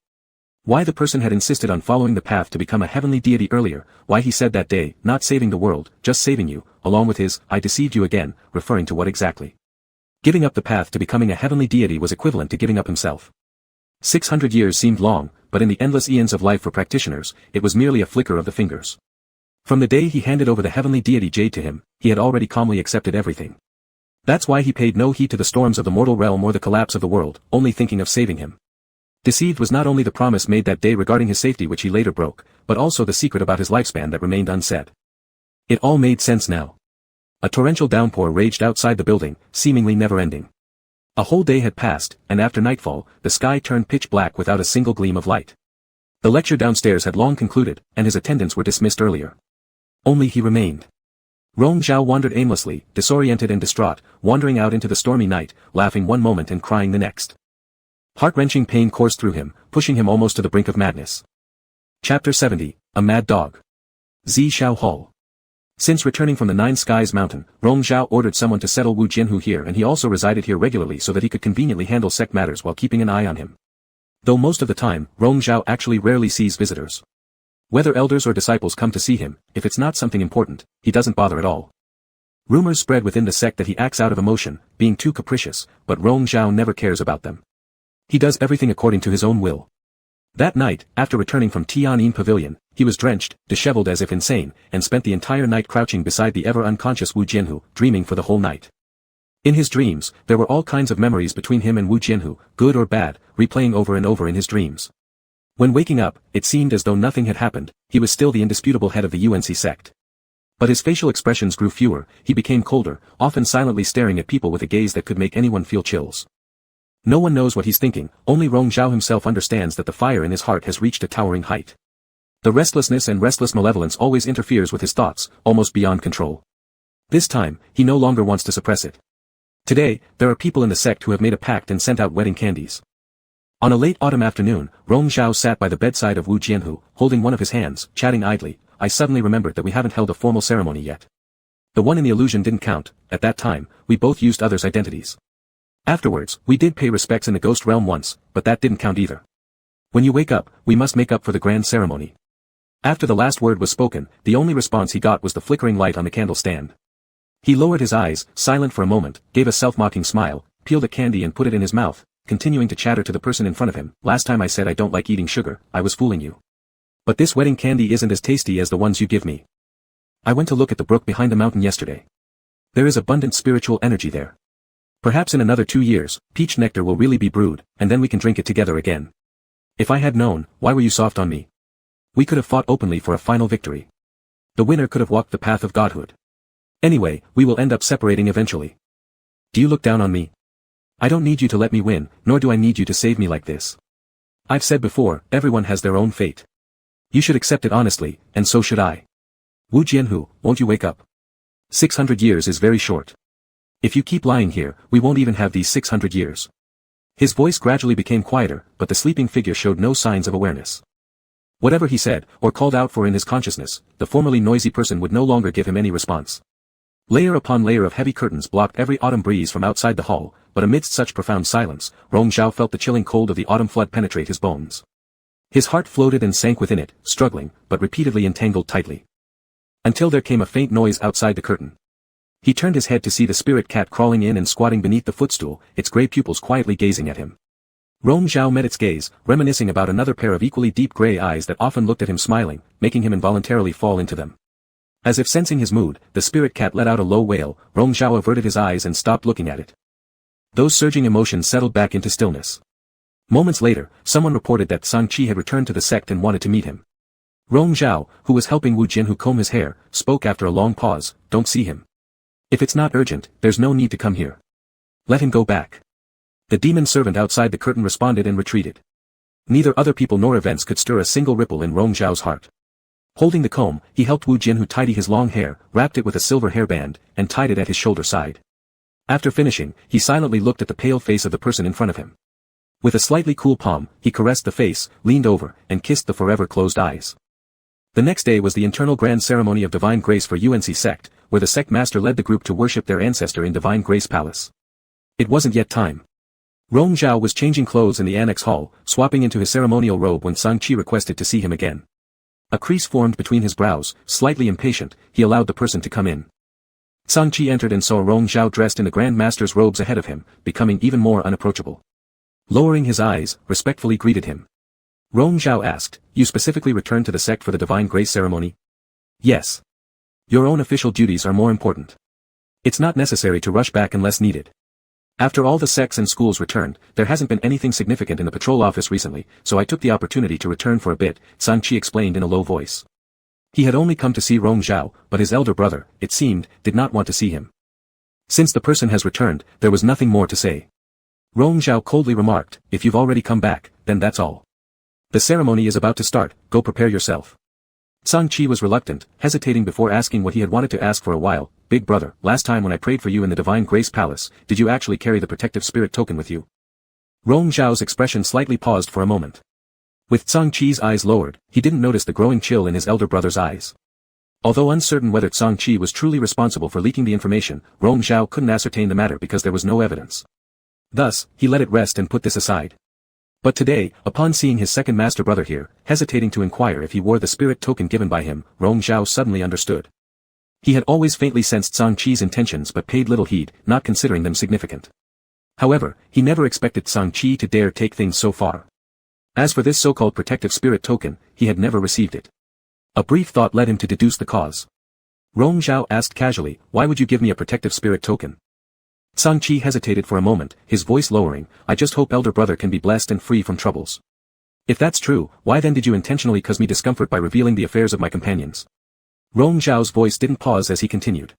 S1: Why the person had insisted on following the path to become a heavenly deity earlier, why he said that day, not saving the world, just saving you, along with his, I deceived you again, referring to what exactly? Giving up the path to becoming a heavenly deity was equivalent to giving up himself. 600 years seemed long, but in the endless eons of life for practitioners, it was merely a flicker of the fingers. From the day he handed over the heavenly deity jade to him, he had already calmly accepted everything. That's why he paid no heed to the storms of the mortal realm or the collapse of the world, only thinking of saving him. Deceived was not only the promise made that day regarding his safety which he later broke, but also the secret about his lifespan that remained unsaid. It all made sense now. A torrential downpour raged outside the building, seemingly never-ending. A whole day had passed, and after nightfall, the sky turned pitch black without a single gleam of light. The lecture downstairs had long concluded, and his attendants were dismissed earlier. Only he remained. Rong Zhao wandered aimlessly, disoriented and distraught, wandering out into the stormy night, laughing one moment and crying the next. Heart-wrenching pain coursed through him, pushing him almost to the brink of madness. Chapter 70, A Mad Dog. Xiao Hall. Since returning from the Nine Skies Mountain, Rong Zhao ordered someone to settle Wu Jianhu here, and he also resided here regularly so that he could conveniently handle sect matters while keeping an eye on him. Though most of the time, Rong Zhao actually rarely sees visitors. Whether elders or disciples come to see him, if it's not something important, he doesn't bother at all. Rumors spread within the sect that he acts out of emotion, being too capricious, but Rong Zhao never cares about them. He does everything according to his own will. That night, after returning from Tian'in Pavilion, he was drenched, disheveled as if insane, and spent the entire night crouching beside the ever-unconscious Wu Jianhu, dreaming for the whole night. In his dreams, there were all kinds of memories between him and Wu Jianhu, good or bad, replaying over and over in his dreams. When waking up, it seemed as though nothing had happened, he was still the indisputable head of the UNC sect. But his facial expressions grew fewer, he became colder, often silently staring at people with a gaze that could make anyone feel chills. No one knows what he's thinking, only Rong Zhao himself understands that the fire in his heart has reached a towering height. The restlessness and restless malevolence always interferes with his thoughts, almost beyond control. This time, he no longer wants to suppress it. Today, there are people in the sect who have made a pact and sent out wedding candies. On a late autumn afternoon, Rong Zhao sat by the bedside of Wu Jianhu, holding one of his hands, chatting idly. I suddenly remembered that we haven't held a formal ceremony yet. The one in the illusion didn't count, at that time, we both used others' identities. Afterwards, we did pay respects in the ghost realm once, but that didn't count either. When you wake up, we must make up for the grand ceremony. After the last word was spoken, the only response he got was the flickering light on the candle stand. He lowered his eyes, silent for a moment, gave a self-mocking smile, peeled a candy and put it in his mouth, continuing to chatter to the person in front of him. Last time I said I don't like eating sugar, I was fooling you. But this wedding candy isn't as tasty as the ones you give me. I went to look at the brook behind the mountain yesterday. There is abundant spiritual energy there. Perhaps in another 2 years, peach nectar will really be brewed, and then we can drink it together again. If I had known, why were you soft on me? We could have fought openly for a final victory. The winner could have walked the path of godhood. Anyway, we will end up separating eventually. Do you look down on me? I don't need you to let me win, nor do I need you to save me like this. I've said before, everyone has their own fate. You should accept it honestly, and so should I. Wu Jianhu, won't you wake up? 600 years is very short. If you keep lying here, we won't even have these 600 years. His voice gradually became quieter, but the sleeping figure showed no signs of awareness. Whatever he said, or called out for in his consciousness, the formerly noisy person would no longer give him any response. Layer upon layer of heavy curtains blocked every autumn breeze from outside the hall, but amidst such profound silence, Rong Zhao felt the chilling cold of the autumn flood penetrate his bones. His heart floated and sank within it, struggling, but repeatedly entangled tightly. Until there came a faint noise outside the curtain. He turned his head to see the spirit cat crawling in and squatting beneath the footstool, its grey pupils quietly gazing at him. Rong Zhao met its gaze, reminiscing about another pair of equally deep grey eyes that often looked at him smiling, making him involuntarily fall into them. As if sensing his mood, the spirit cat let out a low wail. Rong Zhao averted his eyes and stopped looking at it. Those surging emotions settled back into stillness. Moments later, someone reported that Sang Chi had returned to the sect and wanted to meet him. Rong Zhao, who was helping Wu Jianhu comb his hair, spoke after a long pause, "Don't see him. If it's not urgent, there's no need to come here. Let him go back." The demon servant outside the curtain responded and retreated. Neither other people nor events could stir a single ripple in Rong Zhao's heart. Holding the comb, he helped Wu Jianhu tidy his long hair, wrapped it with a silver hairband, and tied it at his shoulder side. After finishing, he silently looked at the pale face of the person in front of him. With a slightly cool palm, he caressed the face, leaned over, and kissed the forever closed eyes. The next day was the internal grand ceremony of Divine Grace for UNC sect, where the sect master led the group to worship their ancestor in Divine Grace Palace. It wasn't yet time. Rong Zhao was changing clothes in the annex hall, swapping into his ceremonial robe when Sang Chi requested to see him again. A crease formed between his brows, slightly impatient, he allowed the person to come in. Sang Chi entered and saw Rong Zhao dressed in the Grand Master's robes ahead of him, becoming even more unapproachable. Lowering his eyes, respectfully greeted him. Rong Zhao asked, "You specifically returned to the sect for the Divine Grace ceremony?" "Yes. Your own official duties are more important. It's not necessary to rush back unless needed. After all the sects and schools returned, there hasn't been anything significant in the patrol office recently, so I took the opportunity to return for a bit," Sang Chi explained in a low voice. He had only come to see Rong Zhao, but his elder brother, it seemed, did not want to see him. Since the person has returned, there was nothing more to say. Rong Zhao coldly remarked, "If you've already come back, then that's all. The ceremony is about to start, go prepare yourself." Sang Chi was reluctant, hesitating before asking what he had wanted to ask for a while. "Big brother, last time when I prayed for you in the Divine Grace Palace, did you actually carry the protective spirit token with you?" Rong Zhao's expression slightly paused for a moment. With Sang Chi's eyes lowered, he didn't notice the growing chill in his elder brother's eyes. Although uncertain whether Sang Chi was truly responsible for leaking the information, Rong Zhao couldn't ascertain the matter because there was no evidence. Thus, he let it rest and put this aside. But today, upon seeing his second master brother here, hesitating to inquire if he wore the spirit token given by him, Rong Zhao suddenly understood. He had always faintly sensed Sang Chi's intentions but paid little heed, not considering them significant. However, he never expected Sang Chi to dare take things so far. As for this so-called protective spirit token, he had never received it. A brief thought led him to deduce the cause. Rong Zhao asked casually, "Why would you give me a protective spirit token?" Sang Chi hesitated for a moment, his voice lowering, "I just hope elder brother can be blessed and free from troubles." "If that's true, why then did you intentionally cause me discomfort by revealing the affairs of my companions?" Rong Zhao's voice didn't pause as he continued.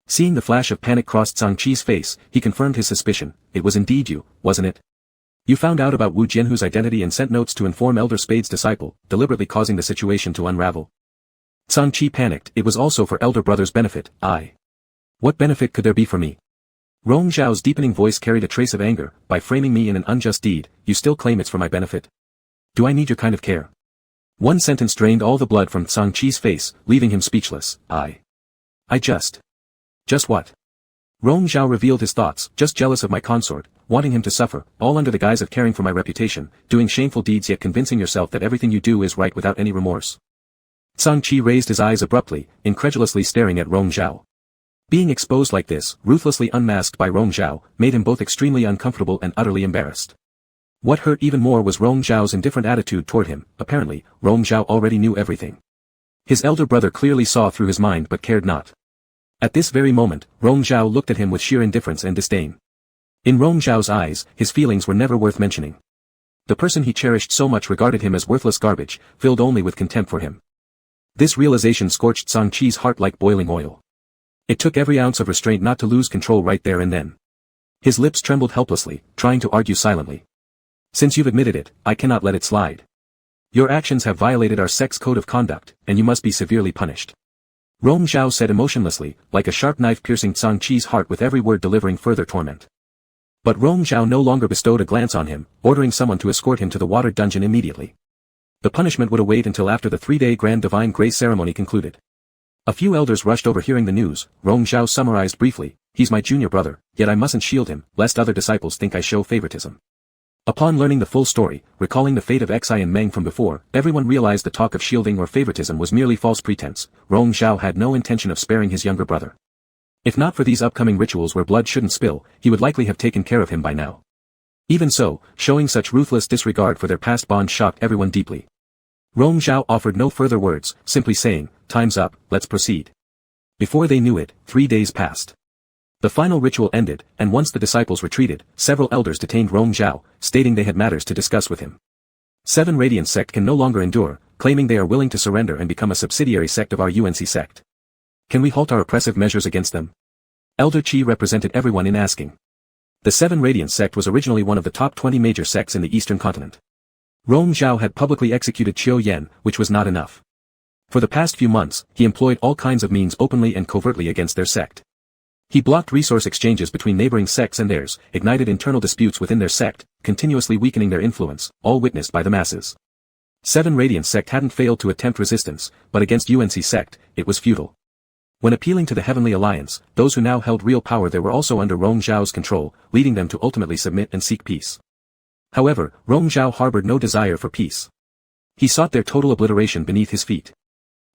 S1: Seeing the flash of panic crossed Sang Chi's face, he confirmed his suspicion. "It was indeed you, wasn't it? You found out about Wu Jianhu's identity and sent notes to inform Elder Spade's disciple, deliberately causing the situation to unravel." Sang Chi panicked. "It was also for elder brother's benefit. What benefit could there be for me?" Rong Zhao's deepening voice carried a trace of anger. "By framing me in an unjust deed, you still claim it's for my benefit? Do I need your kind of care?" One sentence drained all the blood from Sang Chi's face, leaving him speechless. I just what?" Rong Zhao revealed his thoughts. "Just jealous of my consort, wanting him to suffer, all under the guise of caring for my reputation, doing shameful deeds yet convincing yourself that everything you do is right without any remorse." Zhang Qi raised his eyes abruptly, incredulously staring at Rong Zhao. Being exposed like this, ruthlessly unmasked by Rong Zhao, made him both extremely uncomfortable and utterly embarrassed. What hurt even more was Rong Zhao's indifferent attitude toward him. Apparently, Rong Zhao already knew everything. His elder brother clearly saw through his mind but cared not. At this very moment, Rong Zhao looked at him with sheer indifference and disdain. In Rong Zhao's eyes, his feelings were never worth mentioning. The person he cherished so much regarded him as worthless garbage, filled only with contempt for him. This realization scorched Zhang Qi's heart like boiling oil. It took every ounce of restraint not to lose control right there and then. His lips trembled helplessly, trying to argue silently. Since you've admitted it, I cannot let it slide. Your actions have violated our sect's code of conduct, and you must be severely punished. Rong Zhao said emotionlessly, like a sharp knife piercing Zhang Qi's heart with every word delivering further torment. But Rong Zhao no longer bestowed a glance on him, ordering someone to escort him to the water dungeon immediately. The punishment would await until after the 3-day grand divine grace ceremony concluded. A few elders rushed over hearing the news. Rong Zhao summarized briefly, he's my junior brother, yet I mustn't shield him, lest other disciples think I show favoritism. Upon learning the full story, recalling the fate of Xi and Meng from before, everyone realized the talk of shielding or favoritism was merely false pretense. Rong Zhao had no intention of sparing his younger brother. If not for these upcoming rituals where blood shouldn't spill, he would likely have taken care of him by now. Even so, showing such ruthless disregard for their past bond shocked everyone deeply. Rong Zhao offered no further words, simply saying, time's up, let's proceed. Before they knew it, 3 days passed. The final ritual ended, and once the disciples retreated, several elders detained Rong Zhao, stating they had matters to discuss with him. 7 Radiant sect can no longer endure, claiming they are willing to surrender and become a subsidiary sect of our UNC sect. Can we halt our oppressive measures against them? Elder Qi represented everyone in asking. The 7 Radiant sect was originally one of the top 20 major sects in the eastern continent. Rong Zhao had publicly executed Qiu Yan, which was not enough. For the past few months, he employed all kinds of means openly and covertly against their sect. He blocked resource exchanges between neighboring sects and theirs, ignited internal disputes within their sect, continuously weakening their influence, all witnessed by the masses. 7 Radiant sect hadn't failed to attempt resistance, but against UNC sect, it was futile. When appealing to the Heavenly Alliance, those who now held real power there were also under Rong Zhao's control, leading them to ultimately submit and seek peace. However, Rong Zhao harbored no desire for peace. He sought their total obliteration beneath his feet.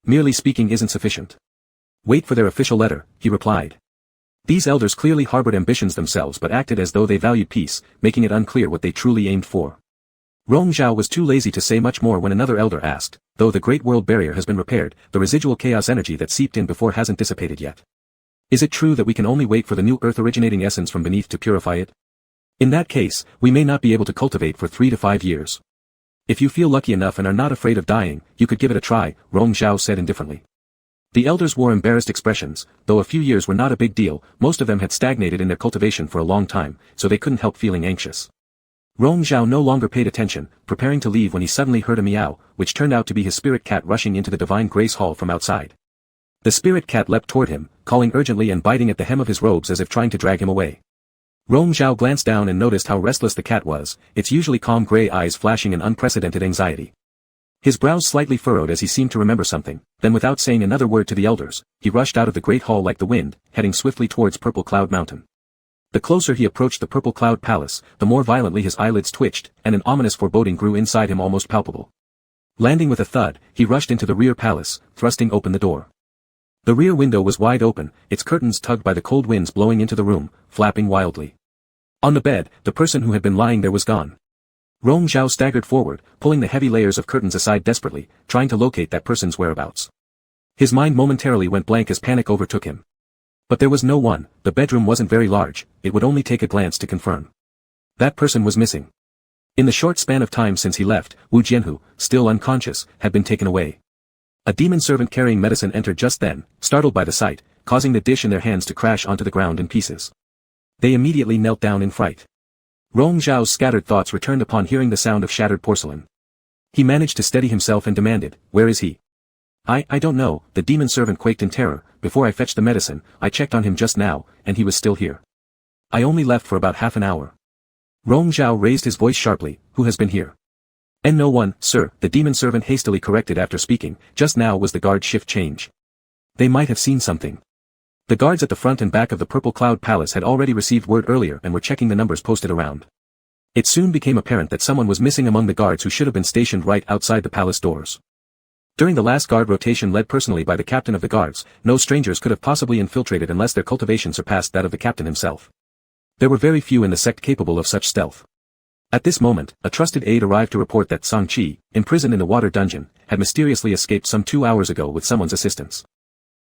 S1: Merely speaking isn't sufficient. Wait for their official letter, he replied. These elders clearly harbored ambitions themselves but acted as though they valued peace, making it unclear what they truly aimed for. Rong Zhao was too lazy to say much more when another elder asked, though the Great World Barrier has been repaired, the residual chaos energy that seeped in before hasn't dissipated yet. Is it true that we can only wait for the new earth-originating essence from beneath to purify it? In that case, we may not be able to cultivate for 3 to 5 years. If you feel lucky enough and are not afraid of dying, you could give it a try, Rong Zhao said indifferently. The elders wore embarrassed expressions. Though a few years were not a big deal, most of them had stagnated in their cultivation for a long time, so they couldn't help feeling anxious. Rong Zhao no longer paid attention, preparing to leave when he suddenly heard a meow, which turned out to be his spirit cat rushing into the Divine Grace Hall from outside. The spirit cat leapt toward him, calling urgently and biting at the hem of his robes as if trying to drag him away. Rong Zhao glanced down and noticed how restless the cat was, its usually calm gray eyes flashing an unprecedented anxiety. His brows slightly furrowed as he seemed to remember something, then without saying another word to the elders, he rushed out of the great hall like the wind, heading swiftly towards Purple Cloud Mountain. The closer he approached the Purple Cloud Palace, the more violently his eyelids twitched, and an ominous foreboding grew inside him almost palpable. Landing with a thud, he rushed into the rear palace, thrusting open the door. The rear window was wide open, its curtains tugged by the cold winds blowing into the room, flapping wildly. On the bed, the person who had been lying there was gone. Rong Zhao staggered forward, pulling the heavy layers of curtains aside desperately, trying to locate that person's whereabouts. His mind momentarily went blank as panic overtook him. But there was no one. The bedroom wasn't very large, it would only take a glance to confirm. That person was missing. In the short span of time since he left, Wu Jianhu, still unconscious, had been taken away. A demon servant carrying medicine entered just then, startled by the sight, causing the dish in their hands to crash onto the ground in pieces. They immediately knelt down in fright. Rong Zhao's scattered thoughts returned upon hearing the sound of shattered porcelain. He managed to steady himself and demanded, "Where is he?" I don't know," the demon servant quaked in terror. "Before I fetched the medicine, I checked on him just now, and he was still here. I only left for about half an hour." Rong Zhao raised his voice sharply, "Who has been here?" "And no one, sir," the demon servant hastily corrected after speaking. "Just now was the guard shift change. They might have seen something." The guards at the front and back of the Purple Cloud Palace had already received word earlier and were checking the numbers posted around. It soon became apparent that someone was missing among the guards who should have been stationed right outside the palace doors. During the last guard rotation led personally by the captain of the guards, no strangers could have possibly infiltrated unless their cultivation surpassed that of the captain himself. There were very few in the sect capable of such stealth. At this moment, a trusted aide arrived to report that Song Qi, imprisoned in the water dungeon, had mysteriously escaped some 2 hours ago with someone's assistance.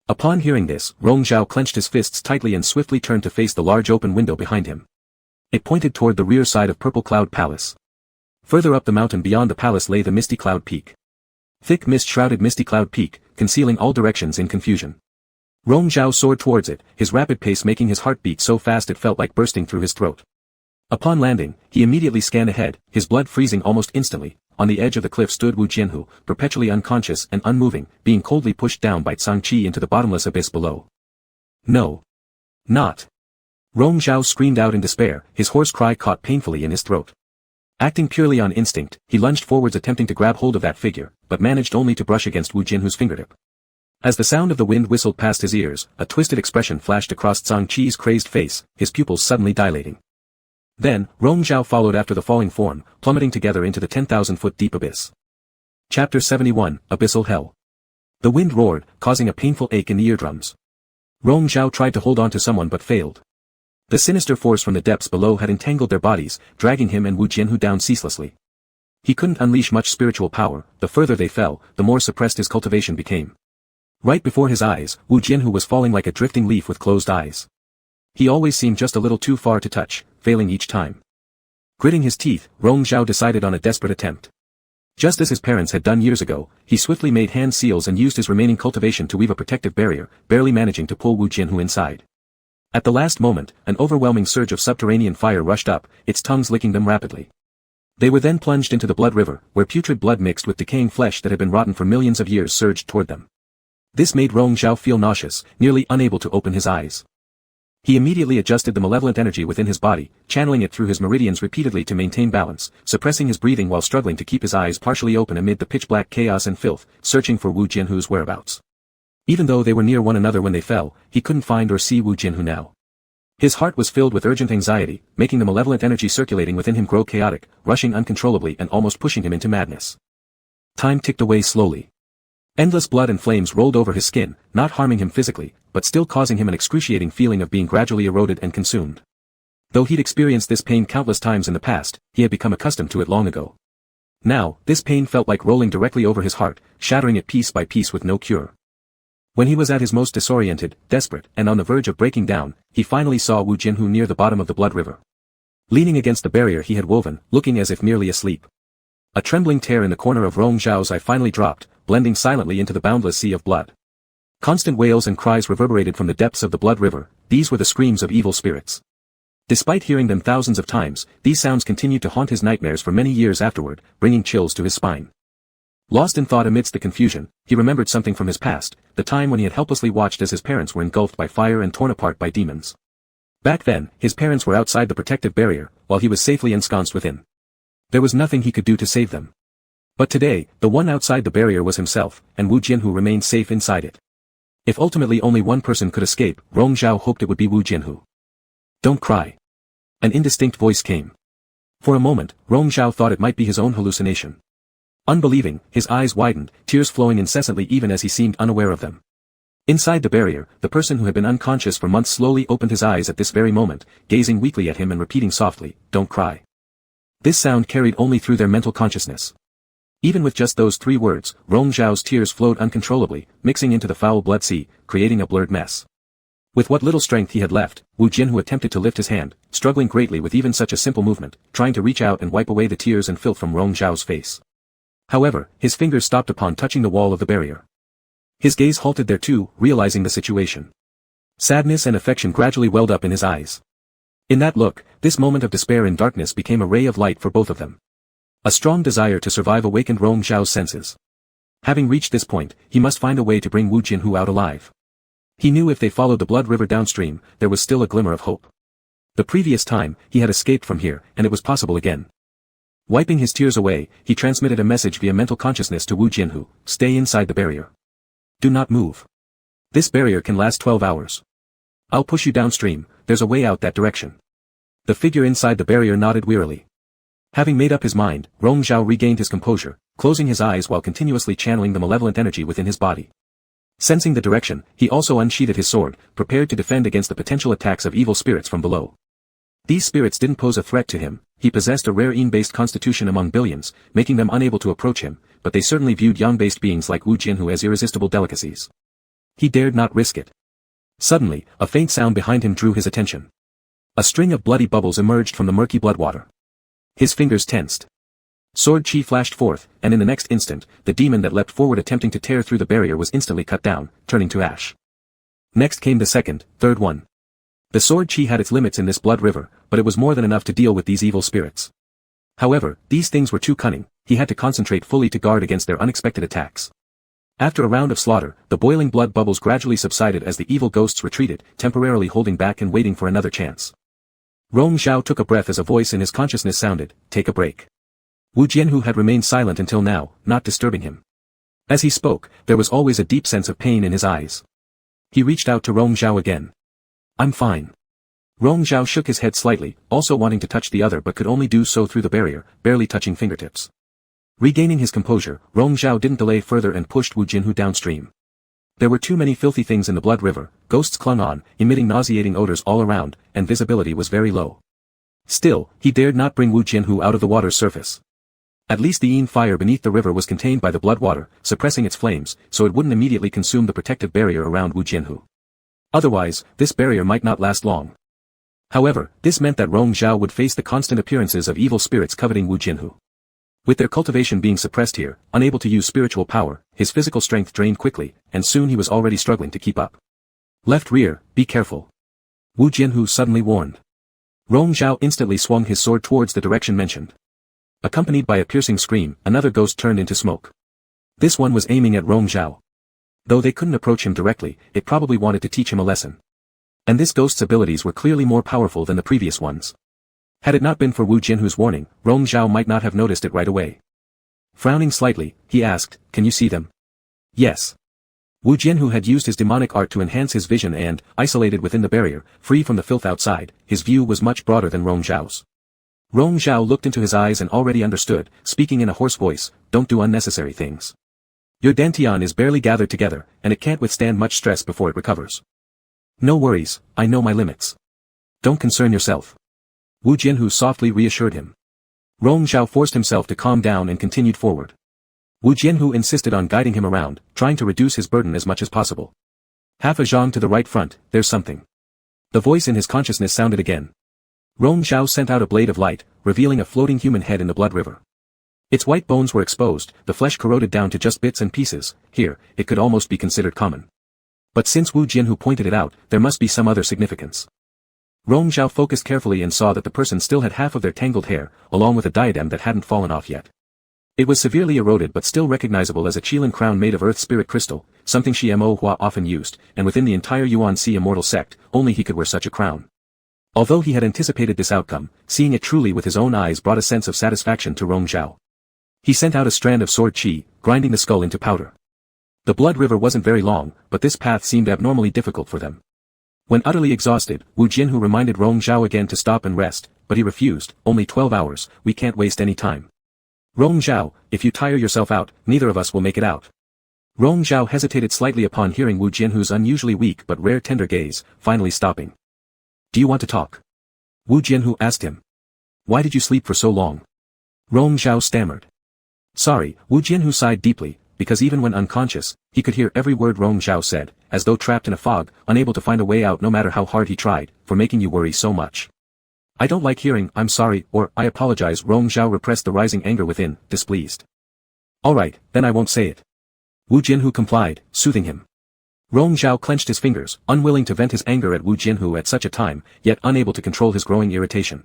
S1: Upon hearing this, Rong Zhao clenched his fists tightly and swiftly turned to face the large open window behind him. It pointed toward the rear side of Purple Cloud Palace. Further up the mountain beyond the palace lay the Misty Cloud Peak. Thick mist shrouded Misty Cloud Peak, concealing all directions in confusion. Rong Zhao soared towards it, his rapid pace making his heart beat so fast it felt like bursting through his throat. Upon landing, he immediately scanned ahead, his blood freezing almost instantly. On the edge of the cliff stood Wu Jianhu, perpetually unconscious and unmoving, being coldly pushed down by Song Qi into the bottomless abyss below. No. Not. Rong Zhao screamed out in despair, his hoarse cry caught painfully in his throat. Acting purely on instinct, he lunged forwards attempting to grab hold of that figure, but managed only to brush against Wu Jianhu's fingertip. As the sound of the wind whistled past his ears, a twisted expression flashed across Song Qi's crazed face, his pupils suddenly dilating. Then, Rong Zhao followed after the falling form, plummeting together into the 10,000-foot deep abyss. Chapter 71, Abyssal Hell. The wind roared, causing a painful ache in the eardrums. Rong Zhao tried to hold on to someone but failed. The sinister force from the depths below had entangled their bodies, dragging him and Wu Jianhu down ceaselessly. He couldn't unleash much spiritual power, the further they fell, the more suppressed his cultivation became. Right before his eyes, Wu Jianhu was falling like a drifting leaf with closed eyes. He always seemed just a little too far to touch, failing each time. Gritting his teeth, Rong Zhao decided on a desperate attempt. Just as his parents had done years ago, he swiftly made hand seals and used his remaining cultivation to weave a protective barrier, barely managing to pull Wu Jianhu inside. At the last moment, an overwhelming surge of subterranean fire rushed up, its tongues licking them rapidly. They were then plunged into the blood river, where putrid blood mixed with decaying flesh that had been rotten for millions of years surged toward them. This made Rong Zhao feel nauseous, nearly unable to open his eyes. He immediately adjusted the malevolent energy within his body, channeling it through his meridians repeatedly to maintain balance, suppressing his breathing while struggling to keep his eyes partially open amid the pitch-black chaos and filth, searching for Wu Jianhu's whereabouts. Even though they were near one another when they fell, he couldn't find or see Wu Jianhu now. His heart was filled with urgent anxiety, making the malevolent energy circulating within him grow chaotic, rushing uncontrollably and almost pushing him into madness. Time ticked away slowly. Endless blood and flames rolled over his skin, not harming him physically, but still causing him an excruciating feeling of being gradually eroded and consumed. Though he'd experienced this pain countless times in the past, he had become accustomed to it long ago. Now, this pain felt like rolling directly over his heart, shattering it piece by piece with no cure. When he was at his most disoriented, desperate, and on the verge of breaking down, he finally saw Wu Jianhu near the bottom of the blood river. Leaning against the barrier he had woven, looking as if merely asleep. A trembling tear in the corner of Rong Zhao's eye finally dropped, blending silently into the boundless sea of blood. Constant wails and cries reverberated from the depths of the blood river, these were the screams of evil spirits. Despite hearing them thousands of times, these sounds continued to haunt his nightmares for many years afterward, bringing chills to his spine. Lost in thought amidst the confusion, he remembered something from his past, the time when he had helplessly watched as his parents were engulfed by fire and torn apart by demons. Back then, his parents were outside the protective barrier, while he was safely ensconced within. There was nothing he could do to save them. But today, the one outside the barrier was himself, and Wu Jianhu remained safe inside it. If ultimately only one person could escape, Rong Zhao hoped it would be Wu Jianhu. Don't cry. An indistinct voice came. For a moment, Rong Zhao thought it might be his own hallucination. Unbelieving, his eyes widened, tears flowing incessantly even as he seemed unaware of them. Inside the barrier, the person who had been unconscious for months slowly opened his eyes at this very moment, gazing weakly at him and repeating softly, "Don't cry." This sound carried only through their mental consciousness. Even with just those 3 words, Rong Zhao's tears flowed uncontrollably, mixing into the foul blood sea, creating a blurred mess. With what little strength he had left, Wu Jianhu attempted to lift his hand, struggling greatly with even such a simple movement, trying to reach out and wipe away the tears and filth from Rong Zhao's face. However, his fingers stopped upon touching the wall of the barrier. His gaze halted there too, realizing the situation. Sadness and affection gradually welled up in his eyes. In that look, this moment of despair in darkness became a ray of light for both of them. A strong desire to survive awakened Rong Zhao's senses. Having reached this point, he must find a way to bring Wu Jianhu out alive. He knew if they followed the blood river downstream, there was still a glimmer of hope. The previous time, he had escaped from here, and it was possible again. Wiping his tears away, he transmitted a message via mental consciousness to Wu Jianhu, "Stay inside the barrier. Do not move. This barrier can last 12 hours. I'll push you downstream, there's a way out that direction." The figure inside the barrier nodded wearily. Having made up his mind, Rong Zhao regained his composure, closing his eyes while continuously channeling the malevolent energy within his body. Sensing the direction, he also unsheathed his sword, prepared to defend against the potential attacks of evil spirits from below. These spirits didn't pose a threat to him. He possessed a rare yin-based constitution among billions, making them unable to approach him, but they certainly viewed yang-based beings like Wu Jianhu as irresistible delicacies. He dared not risk it. Suddenly, a faint sound behind him drew his attention. A string of bloody bubbles emerged from the murky blood water. His fingers tensed. Sword chi flashed forth, and in the next instant, the demon that leapt forward attempting to tear through the barrier was instantly cut down, turning to ash. Next came the second, third one. The sword chi had its limits in this blood river, but it was more than enough to deal with these evil spirits. However, these things were too cunning. He had to concentrate fully to guard against their unexpected attacks. After a round of slaughter, the boiling blood bubbles gradually subsided as the evil ghosts retreated, temporarily holding back and waiting for another chance. Rong Zhao took a breath as a voice in his consciousness sounded, "Take a break." Wu Jianhu had remained silent until now, not disturbing him. As he spoke, there was always a deep sense of pain in his eyes. He reached out to Rong Zhao again. "I'm fine." Rong Zhao shook his head slightly, also wanting to touch the other but could only do so through the barrier, barely touching fingertips. Regaining his composure, Rong Zhao didn't delay further and pushed Wu Jianhu downstream. There were too many filthy things in the blood river, ghosts clung on, emitting nauseating odors all around, and visibility was very low. Still, he dared not bring Wu Jianhu out of the water's surface. At least the yin fire beneath the river was contained by the blood water, suppressing its flames, so it wouldn't immediately consume the protective barrier around Wu Jianhu. Otherwise, this barrier might not last long. However, this meant that Rong Zhao would face the constant appearances of evil spirits coveting Wu Jianhu. With their cultivation being suppressed here, unable to use spiritual power, his physical strength drained quickly, and soon he was already struggling to keep up. "Left rear, be careful," Wu Jianhu suddenly warned. Rong Zhao instantly swung his sword towards the direction mentioned. Accompanied by a piercing scream, another ghost turned into smoke. This one was aiming at Rong Zhao. Though they couldn't approach him directly, it probably wanted to teach him a lesson. And this ghost's abilities were clearly more powerful than the previous ones. Had it not been for Wu Jianhu's warning, Rong Zhao might not have noticed it right away. Frowning slightly, he asked, "Can you see them?" "Yes." Wu Jianhu had used his demonic art to enhance his vision and, isolated within the barrier, free from the filth outside, his view was much broader than Rong Zhao's. Rong Zhao looked into his eyes and already understood, speaking in a hoarse voice, "Don't do unnecessary things. Your dantian is barely gathered together, and it can't withstand much stress before it recovers. No worries, I know my limits. Don't concern yourself." Wu Jianhu softly reassured him. Rong Zhao forced himself to calm down and continued forward. Wu Jianhu insisted on guiding him around, trying to reduce his burden as much as possible. "Half a zhang to the right front, there's something." The voice in his consciousness sounded again. Rong Zhao sent out a blade of light, revealing a floating human head in the blood river. Its white bones were exposed, the flesh corroded down to just bits and pieces. Here, it could almost be considered common. But since Wu Jianhu pointed it out, there must be some other significance. Rong Zhao focused carefully and saw that the person still had half of their tangled hair, along with a diadem that hadn't fallen off yet. It was severely eroded but still recognizable as a Qilin crown made of earth spirit crystal, something Xie Mo Hua often used, and within the entire Yuan Si immortal sect, only he could wear such a crown. Although he had anticipated this outcome, seeing it truly with his own eyes brought a sense of satisfaction to Rong Zhao. He sent out a strand of sword chi, grinding the skull into powder. The blood river wasn't very long, but this path seemed abnormally difficult for them. When utterly exhausted, Wu Jianhu reminded Rong Zhao again to stop and rest, but he refused. "Only 12 hours, we can't waste any time. Rong Zhao, if you tire yourself out, neither of us will make it out." Rong Zhao hesitated slightly upon hearing Wu Jianhu's unusually weak but rare tender gaze, finally stopping. "Do you want to talk?" Wu Jianhu asked him. "Why did you sleep for so long?" Rong Zhao stammered. "Sorry," Wu Jianhu sighed deeply, because even when unconscious, he could hear every word Rong Zhao said, as though trapped in a fog, unable to find a way out no matter how hard he tried, "for making you worry so much. I don't like hearing 'I'm sorry' or 'I apologize.'" Rong Zhao repressed the rising anger within, displeased. "Alright, then I won't say it." Wu Jianhu complied, soothing him. Rong Zhao clenched his fingers, unwilling to vent his anger at Wu Jianhu at such a time, yet unable to control his growing irritation.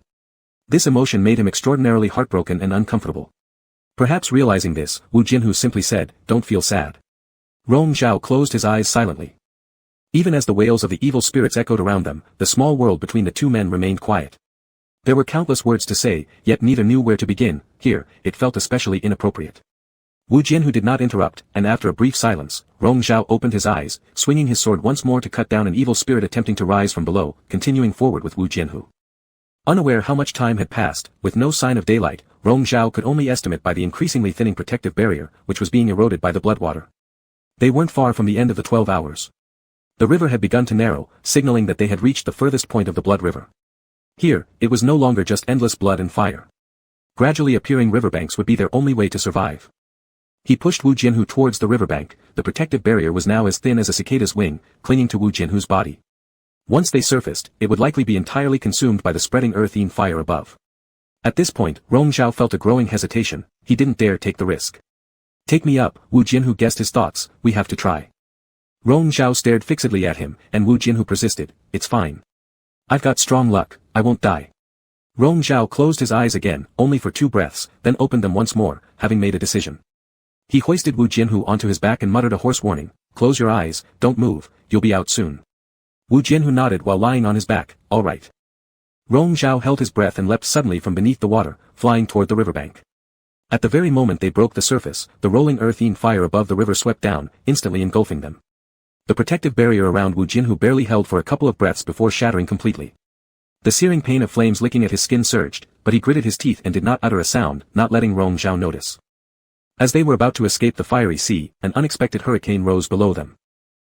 S1: This emotion made him extraordinarily heartbroken and uncomfortable. Perhaps realizing this, Wu Jianhu simply said, "Don't feel sad." Rong Zhao closed his eyes silently. Even as the wails of the evil spirits echoed around them, the small world between the two men remained quiet. There were countless words to say, yet neither knew where to begin. Here, it felt especially inappropriate. Wu Jianhu did not interrupt, and after a brief silence, Rong Zhao opened his eyes, swinging his sword once more to cut down an evil spirit attempting to rise from below, continuing forward with Wu Jianhu. Unaware how much time had passed, with no sign of daylight, Rong Zhao could only estimate by the increasingly thinning protective barrier, which was being eroded by the blood water. They weren't far from the end of the 12 hours. The river had begun to narrow, signaling that they had reached the furthest point of the blood river. Here, it was no longer just endless blood and fire. Gradually appearing riverbanks would be their only way to survive. He pushed Wu Jinhu towards the riverbank. The protective barrier was now as thin as a cicada's wing, clinging to Wu Jinhu's body. Once they surfaced, it would likely be entirely consumed by the spreading earthine fire above. At this point, Rong Zhao felt a growing hesitation. He didn't dare take the risk. Take me up, Wu Jinhu guessed his thoughts. We have to try. Rong Zhao stared fixedly at him, and Wu Jinhu persisted. It's fine. I've got strong luck, I won't die. Rong Zhao closed his eyes again, only for 2 breaths, then opened them once more, having made a decision. He hoisted Wu Jinhu onto his back and muttered a hoarse warning. Close your eyes, don't move, you'll be out soon. Wu Jinhu nodded while lying on his back. All right. Rong Zhao held his breath and leapt suddenly from beneath the water, flying toward the riverbank. At the very moment they broke the surface, the rolling earthine fire above the river swept down, instantly engulfing them. The protective barrier around Wu Jinhu barely held for a couple of breaths before shattering completely. The searing pain of flames licking at his skin surged, but he gritted his teeth and did not utter a sound, not letting Rong Zhao notice. As they were about to escape the fiery sea, an unexpected hurricane rose below them.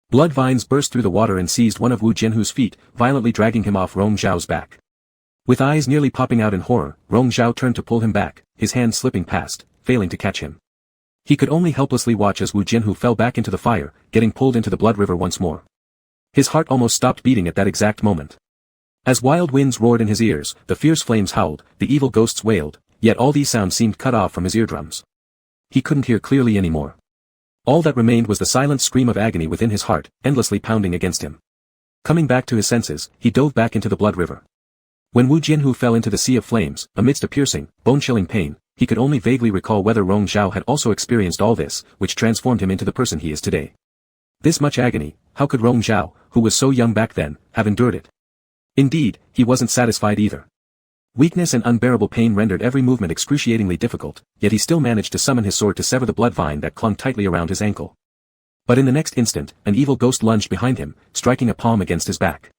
S1: Blood vines burst through the water and seized one of Wu Jinhu's feet, violently dragging him off Rong Zhao's back. With eyes nearly popping out in horror, Rong Zhao turned to pull him back, his hand slipping past, failing to catch him. He could only helplessly watch as Wu Jinhu fell back into the fire, getting pulled into the blood river once more. His heart almost stopped beating at that exact moment. As wild winds roared in his ears, the fierce flames howled, the evil ghosts wailed, yet all these sounds seemed cut off from his eardrums. He couldn't hear clearly anymore. All that remained was the silent scream of agony within his heart, endlessly pounding against him. Coming back to his senses, he dove back into the blood river. When Wu Jinhu fell into the sea of flames, amidst a piercing, bone-chilling pain, he could only vaguely recall whether Rong Zhao had also experienced all this, which transformed him into the person he is today. This much agony, how could Rong Zhao, who was so young back then, have endured it? Indeed, he wasn't satisfied either. Weakness and unbearable pain rendered every movement excruciatingly difficult, yet he still managed to summon his sword to sever the blood vine that clung tightly around his ankle. But in the next instant, an evil ghost lunged behind him, striking a palm against his back.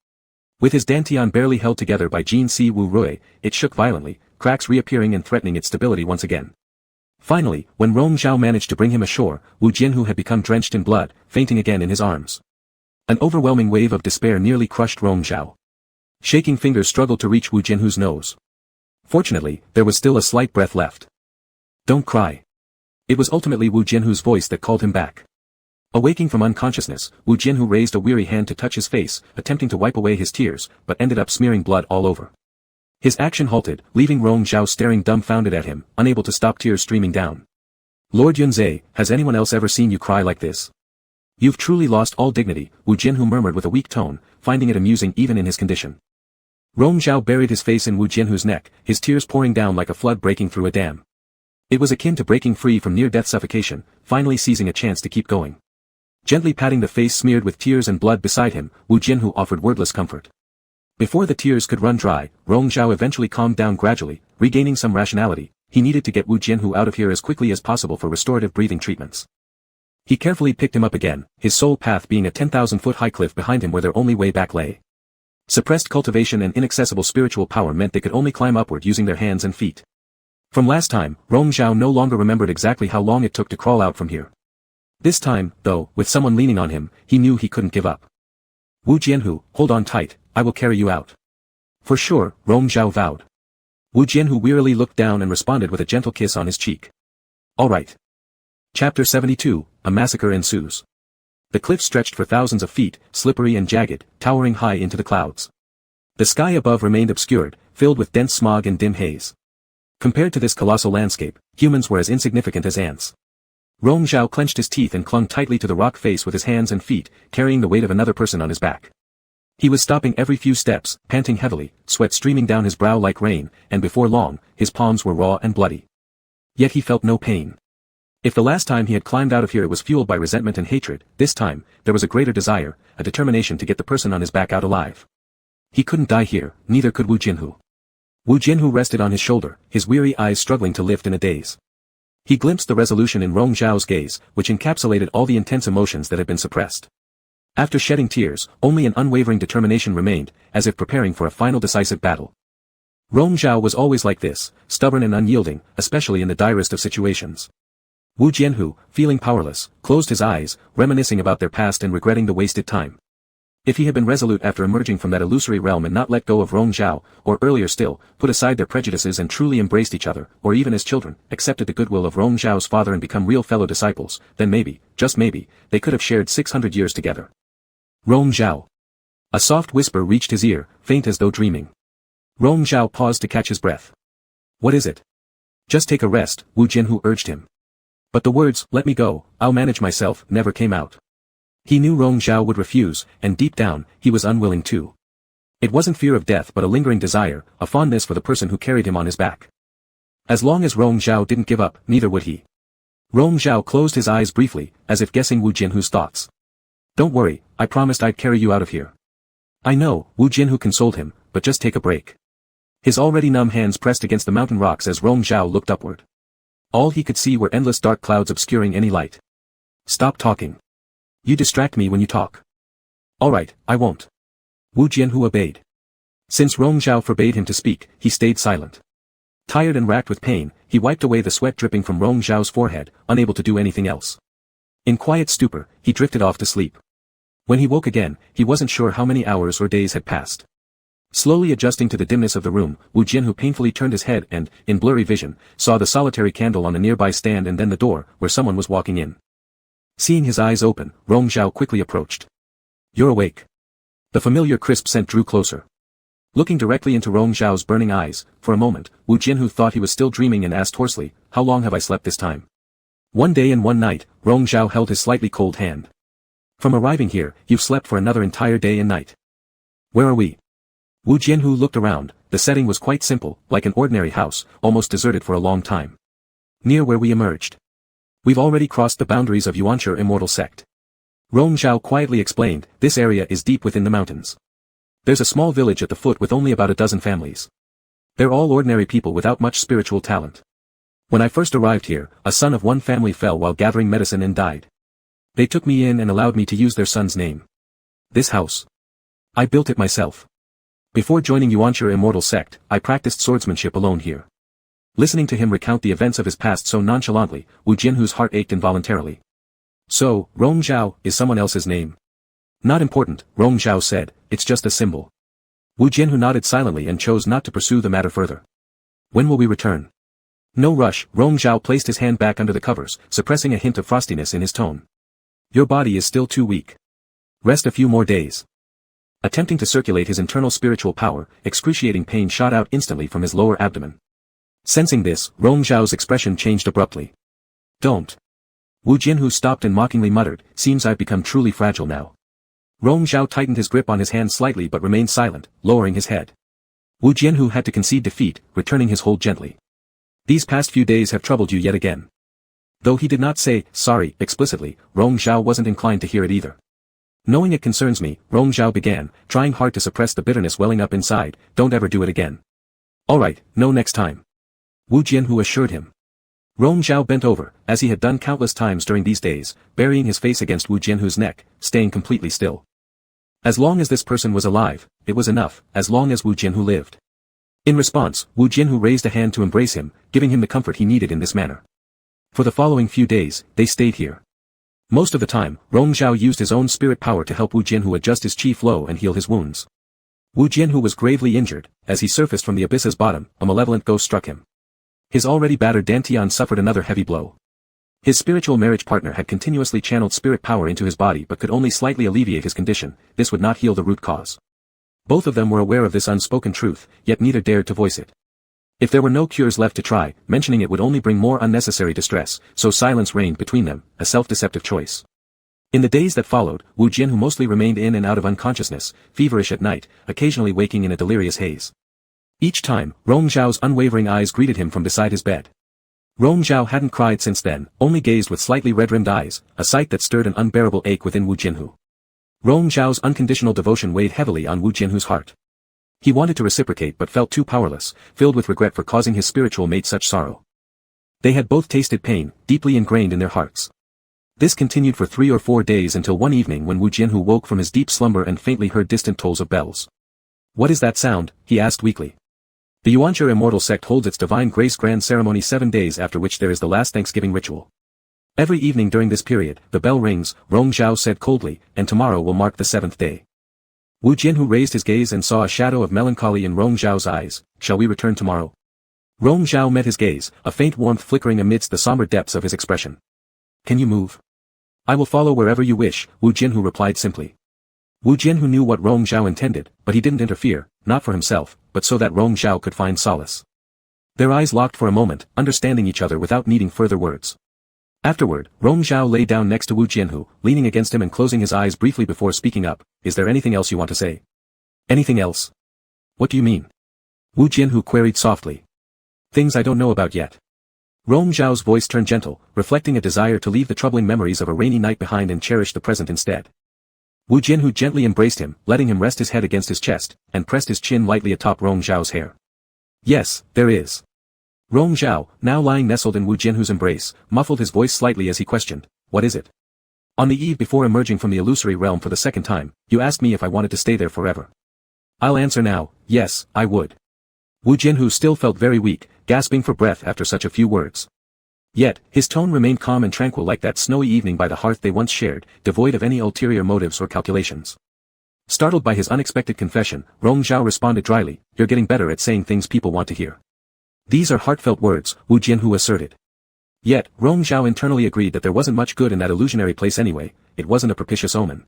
S1: With his dantian barely held together by Jin Si Wu Rui, it shook violently, cracks reappearing and threatening its stability once again. Finally, when Rong Zhao managed to bring him ashore, Wu Jinhu had become drenched in blood, fainting again in his arms. An overwhelming wave of despair nearly crushed Rong Zhao. Shaking fingers struggled to reach Wu Jinhu's nose. Fortunately, there was still a slight breath left. Don't cry. It was ultimately Wu Jinhu's voice that called him back. Awaking from unconsciousness, Wu Jinhu raised a weary hand to touch his face, attempting to wipe away his tears, but ended up smearing blood all over. His action halted, leaving Rong Zhao staring dumbfounded at him, unable to stop tears streaming down. Lord Yunzhe, has anyone else ever seen you cry like this? You've truly lost all dignity, Wu Jinhu murmured with a weak tone, finding it amusing even in his condition. Rong Zhao buried his face in Wu Jinhu's neck, his tears pouring down like a flood breaking through a dam. It was akin to breaking free from near-death suffocation, finally seizing a chance to keep going. Gently patting the face smeared with tears and blood beside him, Wu Jinhu offered wordless comfort. Before the tears could run dry, Rong Zhao eventually calmed down gradually, regaining some rationality. He needed to get Wu Jinhu out of here as quickly as possible for restorative breathing treatments. He carefully picked him up again, his sole path being a 10,000-foot high cliff behind him where their only way back lay. Suppressed cultivation and inaccessible spiritual power meant they could only climb upward using their hands and feet. From last time, Rong Zhao no longer remembered exactly how long it took to crawl out from here. This time, though, with someone leaning on him, he knew he couldn't give up. Wu Jianhu, hold on tight, I will carry you out. For sure, Rong Zhao vowed. Wu Jianhu wearily looked down and responded with a gentle kiss on his cheek. All right. Chapter 72, A Massacre Ensues. The cliff stretched for thousands of feet, slippery and jagged, towering high into the clouds. The sky above remained obscured, filled with dense smog and dim haze. Compared to this colossal landscape, humans were as insignificant as ants. Rong Zhao clenched his teeth and clung tightly to the rock face with his hands and feet, carrying the weight of another person on his back. He was stopping every few steps, panting heavily, sweat streaming down his brow like rain, and before long, his palms were raw and bloody. Yet he felt no pain. If the last time he had climbed out of here it was fueled by resentment and hatred, this time, there was a greater desire, a determination to get the person on his back out alive. He couldn't die here, neither could Wu Jinhu. Wu Jinhu rested on his shoulder, his weary eyes struggling to lift in a daze. He glimpsed the resolution in Rong Zhao's gaze, which encapsulated all the intense emotions that had been suppressed. After shedding tears, only an unwavering determination remained, as if preparing for a final decisive battle. Rong Zhao was always like this, stubborn and unyielding, especially in the direst of situations. Wu Jianhu, feeling powerless, closed his eyes, reminiscing about their past and regretting the wasted time. If he had been resolute after emerging from that illusory realm and not let go of Rong Zhao, or earlier still, put aside their prejudices and truly embraced each other, or even as children, accepted the goodwill of Rong Zhao's father and become real fellow disciples, then maybe, just maybe, they could have shared 600 years together. Rong Zhao. A soft whisper reached his ear, faint as though dreaming. Rong Zhao paused to catch his breath. What is it? Just take a rest, Wu Jianhu urged him. But the words, let me go, I'll manage myself, never came out. He knew Rong Zhao would refuse, and deep down, he was unwilling too. It wasn't fear of death but a lingering desire, a fondness for the person who carried him on his back. As long as Rong Zhao didn't give up, neither would he. Rong Zhao closed his eyes briefly, as if guessing Wu Jianhu's thoughts. Don't worry, I promised I'd carry you out of here. I know, Wu Jianhu consoled him, but just take a break. His already numb hands pressed against the mountain rocks as Rong Zhao looked upward. All he could see were endless dark clouds obscuring any light. Stop talking. You distract me when you talk. All right, I won't. Wu Jianhu obeyed. Since Rong Zhao forbade him to speak, he stayed silent. Tired and racked with pain, he wiped away the sweat dripping from Rong Zhao's forehead, unable to do anything else. In quiet stupor, he drifted off to sleep. When he woke again, he wasn't sure how many hours or days had passed. Slowly adjusting to the dimness of the room, Wu Jianhu painfully turned his head and, in blurry vision, saw the solitary candle on a nearby stand and then the door, where someone was walking in. Seeing his eyes open, Rong Zhao quickly approached. You're awake. The familiar crisp scent drew closer. Looking directly into Rong Zhao's burning eyes, for a moment, Wu Jianhu thought he was still dreaming and asked hoarsely, how long have I slept this time? 1 day and 1 night, Rong Zhao held his slightly cold hand. From arriving here, you've slept for another entire day and night. Where are we? Wu Jianhu looked around. The setting was quite simple, like an ordinary house, almost deserted for a long time. Near where we emerged. We've already crossed the boundaries of Yuanshi immortal sect. Rong Zhao quietly explained, this area is deep within the mountains. There's a small village at the foot with only about a dozen families. They're all ordinary people without much spiritual talent. When I first arrived here, a son of one family fell while gathering medicine and died. They took me in and allowed me to use their son's name. This house. I built it myself. Before joining Yuanshi immortal sect, I practiced swordsmanship alone here. Listening to him recount the events of his past so nonchalantly, Wu Jianhu's heart ached involuntarily. So, Rong Zhao is someone else's name. Not important, Rong Zhao said, it's just a symbol. Wu Jianhu nodded silently and chose not to pursue the matter further. When will we return? No rush, Rong Zhao placed his hand back under the covers, suppressing a hint of frostiness in his tone. Your body is still too weak. Rest a few more days. Attempting to circulate his internal spiritual power, excruciating pain shot out instantly from his lower abdomen. Sensing this, Rong Zhao's expression changed abruptly. Don't. Wu Jianhu stopped and mockingly muttered, seems I've become truly fragile now. Rong Zhao tightened his grip on his hand slightly but remained silent, lowering his head. Wu Jianhu had to concede defeat, returning his hold gently. These past few days have troubled you yet again. Though he did not say, sorry, explicitly, Rong Zhao wasn't inclined to hear it either. Knowing it concerns me, Rong Zhao began, trying hard to suppress the bitterness welling up inside, don't ever do it again. Alright, no next time. Wu Jianhu assured him. Rong Zhao bent over, as he had done countless times during these days, burying his face against Wu Jianhu's neck, staying completely still. As long as this person was alive, it was enough, as long as Wu Jianhu lived. In response, Wu Jianhu raised a hand to embrace him, giving him the comfort he needed in this manner. For the following few days, they stayed here. Most of the time, Rong Zhao used his own spirit power to help Wu Jianhu adjust his chi flow and heal his wounds. Wu Jianhu was gravely injured. As he surfaced from the abyss's bottom, a malevolent ghost struck him. His already battered Dantian suffered another heavy blow. His spiritual marriage partner had continuously channeled spirit power into his body but could only slightly alleviate his condition. This would not heal the root cause. Both of them were aware of this unspoken truth, yet neither dared to voice it. If there were no cures left to try, mentioning it would only bring more unnecessary distress, so silence reigned between them, a self-deceptive choice. In the days that followed, Wu Jianhu mostly remained in and out of unconsciousness, feverish at night, occasionally waking in a delirious haze. Each time, Rong Zhao's unwavering eyes greeted him from beside his bed. Rong Zhao hadn't cried since then, only gazed with slightly red-rimmed eyes, a sight that stirred an unbearable ache within Wu Jianhu. Rong Zhao's unconditional devotion weighed heavily on Wu Jianhu's heart. He wanted to reciprocate but felt too powerless, filled with regret for causing his spiritual mate such sorrow. They had both tasted pain, deeply ingrained in their hearts. This continued for 3 or 4 days until one evening when Wu Jianhu woke from his deep slumber and faintly heard distant tolls of bells. What is that sound? He asked weakly. The Yuanzhi Immortal Sect holds its Divine Grace Grand Ceremony 7 days, after which there is the last Thanksgiving ritual. Every evening during this period, the bell rings, Rong Zhao said coldly, and tomorrow will mark the 7th day. Wu Jianhu raised his gaze and saw a shadow of melancholy in Rong Zhao's eyes. Shall we return tomorrow? Rong Zhao met his gaze, a faint warmth flickering amidst the somber depths of his expression. Can you move? I will follow wherever you wish, Wu Jianhu replied simply. Wu Jianhu knew what Rong Zhao intended, but he didn't interfere, not for himself, but so that Rong Zhao could find solace. Their eyes locked for a moment, understanding each other without needing further words. Afterward, Rong Zhao lay down next to Wu Jianhu, leaning against him and closing his eyes briefly before speaking up. Is there anything else you want to say? Anything else? What do you mean? Wu Jianhu queried softly. Things I don't know about yet. Rong Zhao's voice turned gentle, reflecting a desire to leave the troubling memories of a rainy night behind and cherish the present instead. Wu Jianhu gently embraced him, letting him rest his head against his chest, and pressed his chin lightly atop Rong Zhao's hair. Yes, there is. Rong Zhao, now lying nestled in Wu Jianhu's embrace, muffled his voice slightly as he questioned, what is it? On the eve before emerging from the illusory realm for the second time, you asked me if I wanted to stay there forever. I'll answer now, yes, I would. Wu Jianhu still felt very weak, gasping for breath after such a few words. Yet, his tone remained calm and tranquil like that snowy evening by the hearth they once shared, devoid of any ulterior motives or calculations. Startled by his unexpected confession, Rong Zhao responded dryly, you're getting better at saying things people want to hear. These are heartfelt words, Wu Jianhu asserted. Yet, Rong Zhao internally agreed that there wasn't much good in that illusionary place anyway, it wasn't a propitious omen.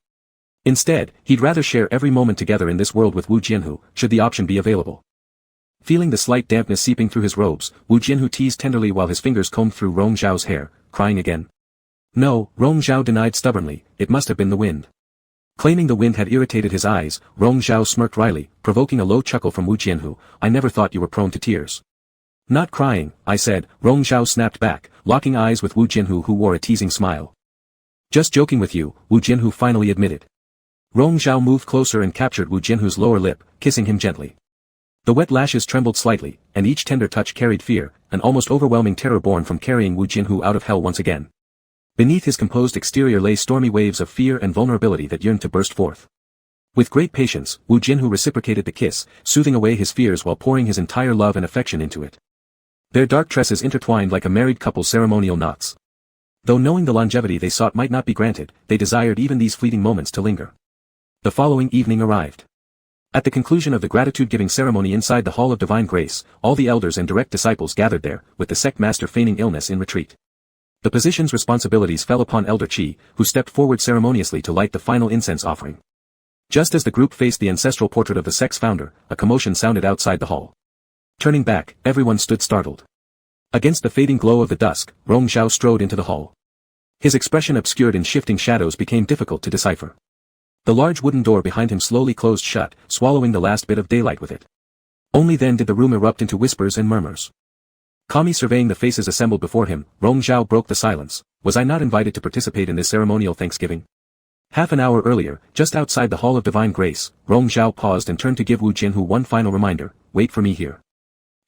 S1: Instead, he'd rather share every moment together in this world with Wu Jianhu, should the option be available. Feeling the slight dampness seeping through his robes, Wu Jianhu teased tenderly while his fingers combed through Rong Zhao's hair, crying again. No, Rong Zhao denied stubbornly, it must have been the wind. Claiming the wind had irritated his eyes, Rong Zhao smirked wryly, provoking a low chuckle from Wu Jianhu. I never thought you were prone to tears. Not crying, I said, Rong Zhao snapped back, locking eyes with Wu Jianhu who wore a teasing smile. Just joking with you, Wu Jianhu finally admitted. Rong Zhao moved closer and captured Wu Jianhu's lower lip, kissing him gently. The wet lashes trembled slightly, and each tender touch carried fear, an almost overwhelming terror born from carrying Wu Jianhu out of hell once again. Beneath his composed exterior lay stormy waves of fear and vulnerability that yearned to burst forth. With great patience, Wu Jianhu reciprocated the kiss, soothing away his fears while pouring his entire love and affection into it. Their dark tresses intertwined like a married couple's ceremonial knots. Though knowing the longevity they sought might not be granted, they desired even these fleeting moments to linger. The following evening arrived. At the conclusion of the gratitude-giving ceremony inside the Hall of Divine Grace, all the elders and direct disciples gathered there, with the sect master feigning illness in retreat. The position's responsibilities fell upon Elder Qi, who stepped forward ceremoniously to light the final incense offering. Just as the group faced the ancestral portrait of the sect's founder, a commotion sounded outside the hall. Turning back, everyone stood startled. Against the fading glow of the dusk, Rong Zhao strode into the hall. His expression obscured in shifting shadows became difficult to decipher. The large wooden door behind him slowly closed shut, swallowing the last bit of daylight with it. Only then did the room erupt into whispers and murmurs. Calmly surveying the faces assembled before him, Rong Zhao broke the silence. Was I not invited to participate in this ceremonial Thanksgiving? Half an hour earlier, just outside the Hall of Divine Grace, Rong Zhao paused and turned to give Wu Jianhu one final reminder. Wait for me here.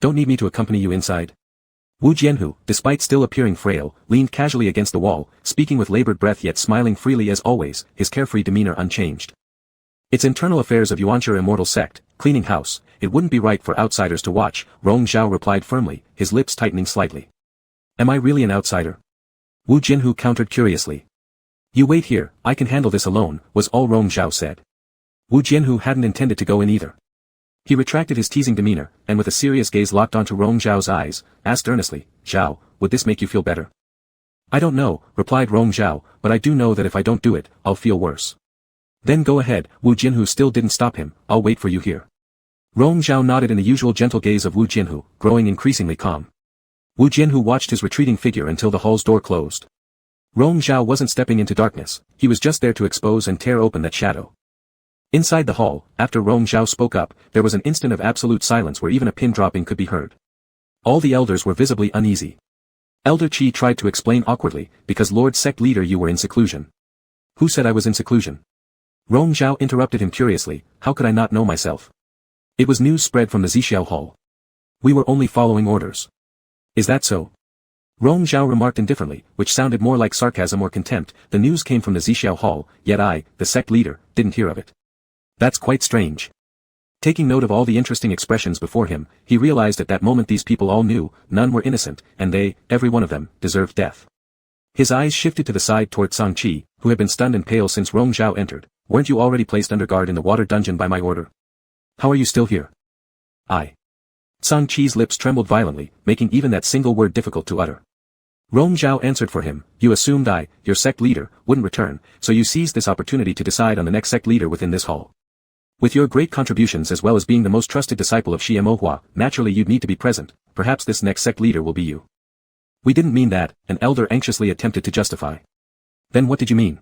S1: Don't need me to accompany you inside? Wu Jianhu, despite still appearing frail, leaned casually against the wall, speaking with labored breath yet smiling freely as always, his carefree demeanor unchanged. It's internal affairs of Yuanzhi Immortal Sect, cleaning house, it wouldn't be right for outsiders to watch, Rong Zhao replied firmly, his lips tightening slightly. Am I really an outsider? Wu Jianhu countered curiously. You wait here, I can handle this alone, was all Rong Zhao said. Wu Jianhu hadn't intended to go in either. He retracted his teasing demeanor, and with a serious gaze locked onto Rong Zhao's eyes, asked earnestly, Zhao, would this make you feel better? I don't know, replied Rong Zhao, but I do know that if I don't do it, I'll feel worse. Then go ahead, Wu Jianhu still didn't stop him, I'll wait for you here. Rong Zhao nodded in the usual gentle gaze of Wu Jianhu, growing increasingly calm. Wu Jianhu watched his retreating figure until the hall's door closed. Rong Zhao wasn't stepping into darkness, he was just there to expose and tear open that shadow. Inside the hall, after Rong Zhao spoke up, there was an instant of absolute silence where even a pin dropping could be heard. All the elders were visibly uneasy. Elder Qi tried to explain awkwardly, because Lord Sect Leader, you were in seclusion. Who said I was in seclusion? Rong Zhao interrupted him curiously, how could I not know myself? It was news spread from the Zixiao Hall. We were only following orders. Is that so? Rong Zhao remarked indifferently, which sounded more like sarcasm or contempt. The news came from the Zixiao Hall, yet I, the sect leader, didn't hear of it. That's quite strange. Taking note of all the interesting expressions before him, he realized at that moment these people all knew, none were innocent, and they, every one of them, deserved death. His eyes shifted to the side toward Sang-Chi, who had been stunned and pale since Rong Zhao entered. Weren't you already placed under guard in the water dungeon by my order? How are you still here? Sang-Chi's lips trembled violently, making even that single word difficult to utter. Rong Zhao answered for him, you assumed I, your sect leader, wouldn't return, so you seized this opportunity to decide on the next sect leader within this hall. With your great contributions as well as being the most trusted disciple of Xie, naturally you'd need to be present. Perhaps this next sect leader will be you. We didn't mean that, an elder anxiously attempted to justify. Then what did you mean?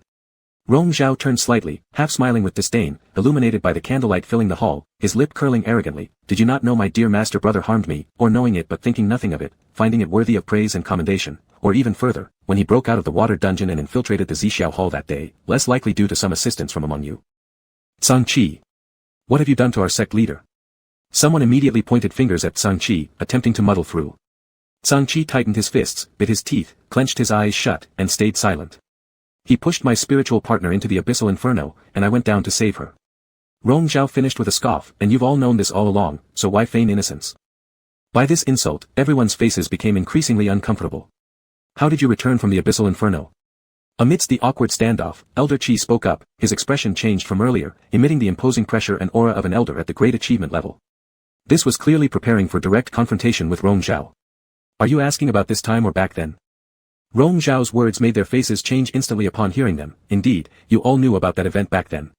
S1: Rong Zhao turned slightly, half smiling with disdain, illuminated by the candlelight filling the hall, his lip curling arrogantly. Did you not know my dear master brother harmed me, or knowing it but thinking nothing of it, finding it worthy of praise and commendation, or even further, when he broke out of the water dungeon and infiltrated the Zixiao hall that day, less likely due to some assistance from among you? Sang-Chi. What have you done to our sect leader? Someone immediately pointed fingers at Sang-Chi, attempting to muddle through. Sang-Chi tightened his fists, bit his teeth, clenched his eyes shut, and stayed silent. He pushed my spiritual partner into the abyssal inferno, and I went down to save her. Rong Zhao finished with a scoff, and you've all known this all along, so why feign innocence? By this insult, everyone's faces became increasingly uncomfortable. How did you return from the abyssal inferno? Amidst the awkward standoff, Elder Qi spoke up, his expression changed from earlier, emitting the imposing pressure and aura of an elder at the great achievement level. This was clearly preparing for direct confrontation with Rong Zhao. Are you asking about this time or back then? Rong Zhao's words made their faces change instantly upon hearing them. Indeed, you all knew about that event back then.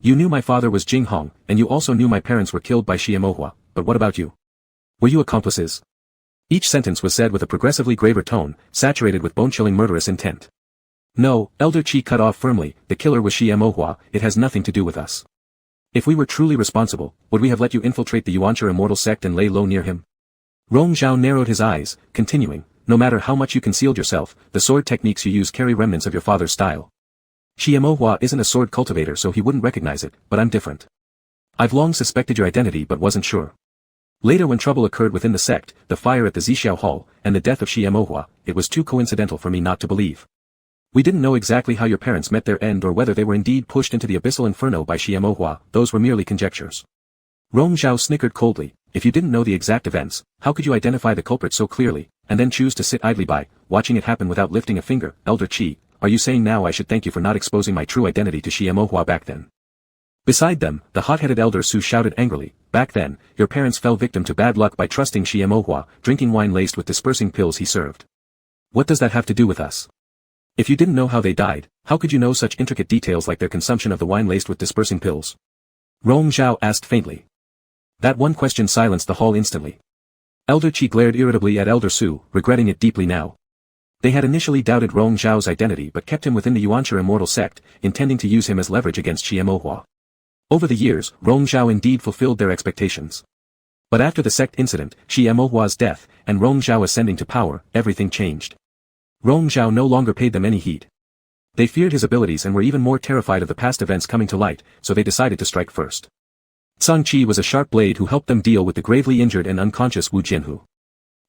S1: You knew my father was Jing Hong, and you also knew my parents were killed by Xie, but what about you? Were you accomplices? Each sentence was said with a progressively graver tone, saturated with bone-chilling murderous intent. No, Elder Qi cut off firmly, the killer was Xie, it has nothing to do with us. If we were truly responsible, would we have let you infiltrate the Yuanchi immortal sect and lay low near him? Rong Zhao narrowed his eyes, continuing, no matter how much you concealed yourself, the sword techniques you use carry remnants of your father's style. Xie isn't a sword cultivator so he wouldn't recognize it, but I'm different. I've long suspected your identity but wasn't sure. Later when trouble occurred within the sect, the fire at the Zixiao Hall, and the death of Xie, it was too coincidental for me not to believe. We didn't know exactly how your parents met their end or whether they were indeed pushed into the abyssal inferno by Xie, those were merely conjectures. Rong Zhao snickered coldly, if you didn't know the exact events, how could you identify the culprit so clearly, and then choose to sit idly by, watching it happen without lifting a finger? Elder Qi, are you saying now I should thank you for not exposing my true identity to Xie back then? Beside them, the hot-headed Elder Su shouted angrily, back then, your parents fell victim to bad luck by trusting Xie, drinking wine laced with dispersing pills he served. What does that have to do with us? If you didn't know how they died, how could you know such intricate details like their consumption of the wine laced with dispersing pills? Rong Zhao asked faintly. That one question silenced the hall instantly. Elder Qi glared irritably at Elder Su, regretting it deeply now. They had initially doubted Rong Zhao's identity but kept him within the Yuanchi immortal sect, intending to use him as leverage against Xie. Over the years, Rong Zhao indeed fulfilled their expectations. But after the sect incident, Xie's death, and Rong Zhao ascending to power, everything changed. Rong Zhao no longer paid them any heed. They feared his abilities and were even more terrified of the past events coming to light, so they decided to strike first. Sang-Chi was a sharp blade who helped them deal with the gravely injured and unconscious Wu Jianhu.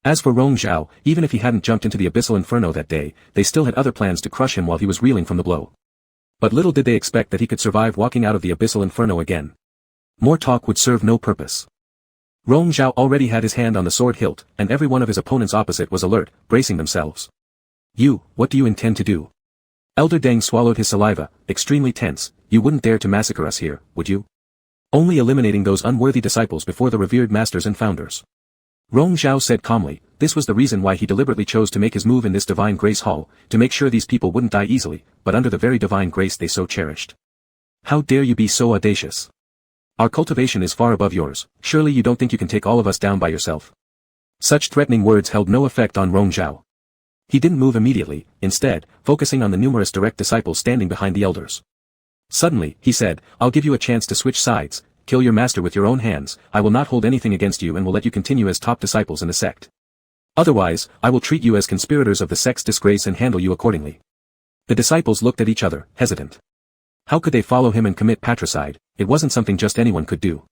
S1: As for Rong Zhao, even if he hadn't jumped into the abyssal inferno that day, they still had other plans to crush him while he was reeling from the blow. But little did they expect that he could survive walking out of the abyssal inferno again. More talk would serve no purpose. Rong Zhao already had his hand on the sword hilt, and every one of his opponents opposite was alert, bracing themselves. You, what do you intend to do? Elder Deng swallowed his saliva, extremely tense. You wouldn't dare to massacre us here, would you? Only eliminating those unworthy disciples before the revered masters and founders. Rong Zhao said calmly, this was the reason why he deliberately chose to make his move in this divine grace hall, to make sure these people wouldn't die easily, but under the very divine grace they so cherished. How dare you be so audacious? Our cultivation is far above yours, surely you don't think you can take all of us down by yourself. Such threatening words held no effect on Rong Zhao. He didn't move immediately, instead, focusing on the numerous direct disciples standing behind the elders. Suddenly, he said, I'll give you a chance to switch sides, kill your master with your own hands, I will not hold anything against you and will let you continue as top disciples in the sect. Otherwise, I will treat you as conspirators of the sect's disgrace and handle you accordingly. The disciples looked at each other, hesitant. How could they follow him and commit patricide? It wasn't something just anyone could do.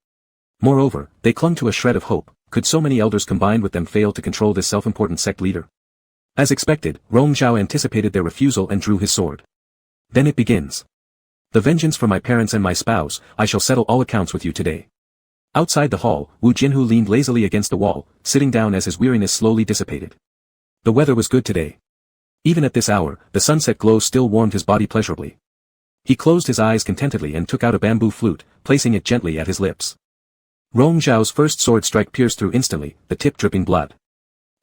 S1: Moreover, they clung to a shred of hope. Could so many elders combined with them fail to control this self-important sect leader? As expected, Rong Zhao anticipated their refusal and drew his sword. Then it begins. The vengeance for my parents and my spouse, I shall settle all accounts with you today. Outside the hall, Wu Jinhu leaned lazily against the wall, sitting down as his weariness slowly dissipated. The weather was good today. Even at this hour, the sunset glow still warmed his body pleasurably. He closed his eyes contentedly and took out a bamboo flute, placing it gently at his lips. Rong Zhao's first sword strike pierced through instantly, the tip dripping blood.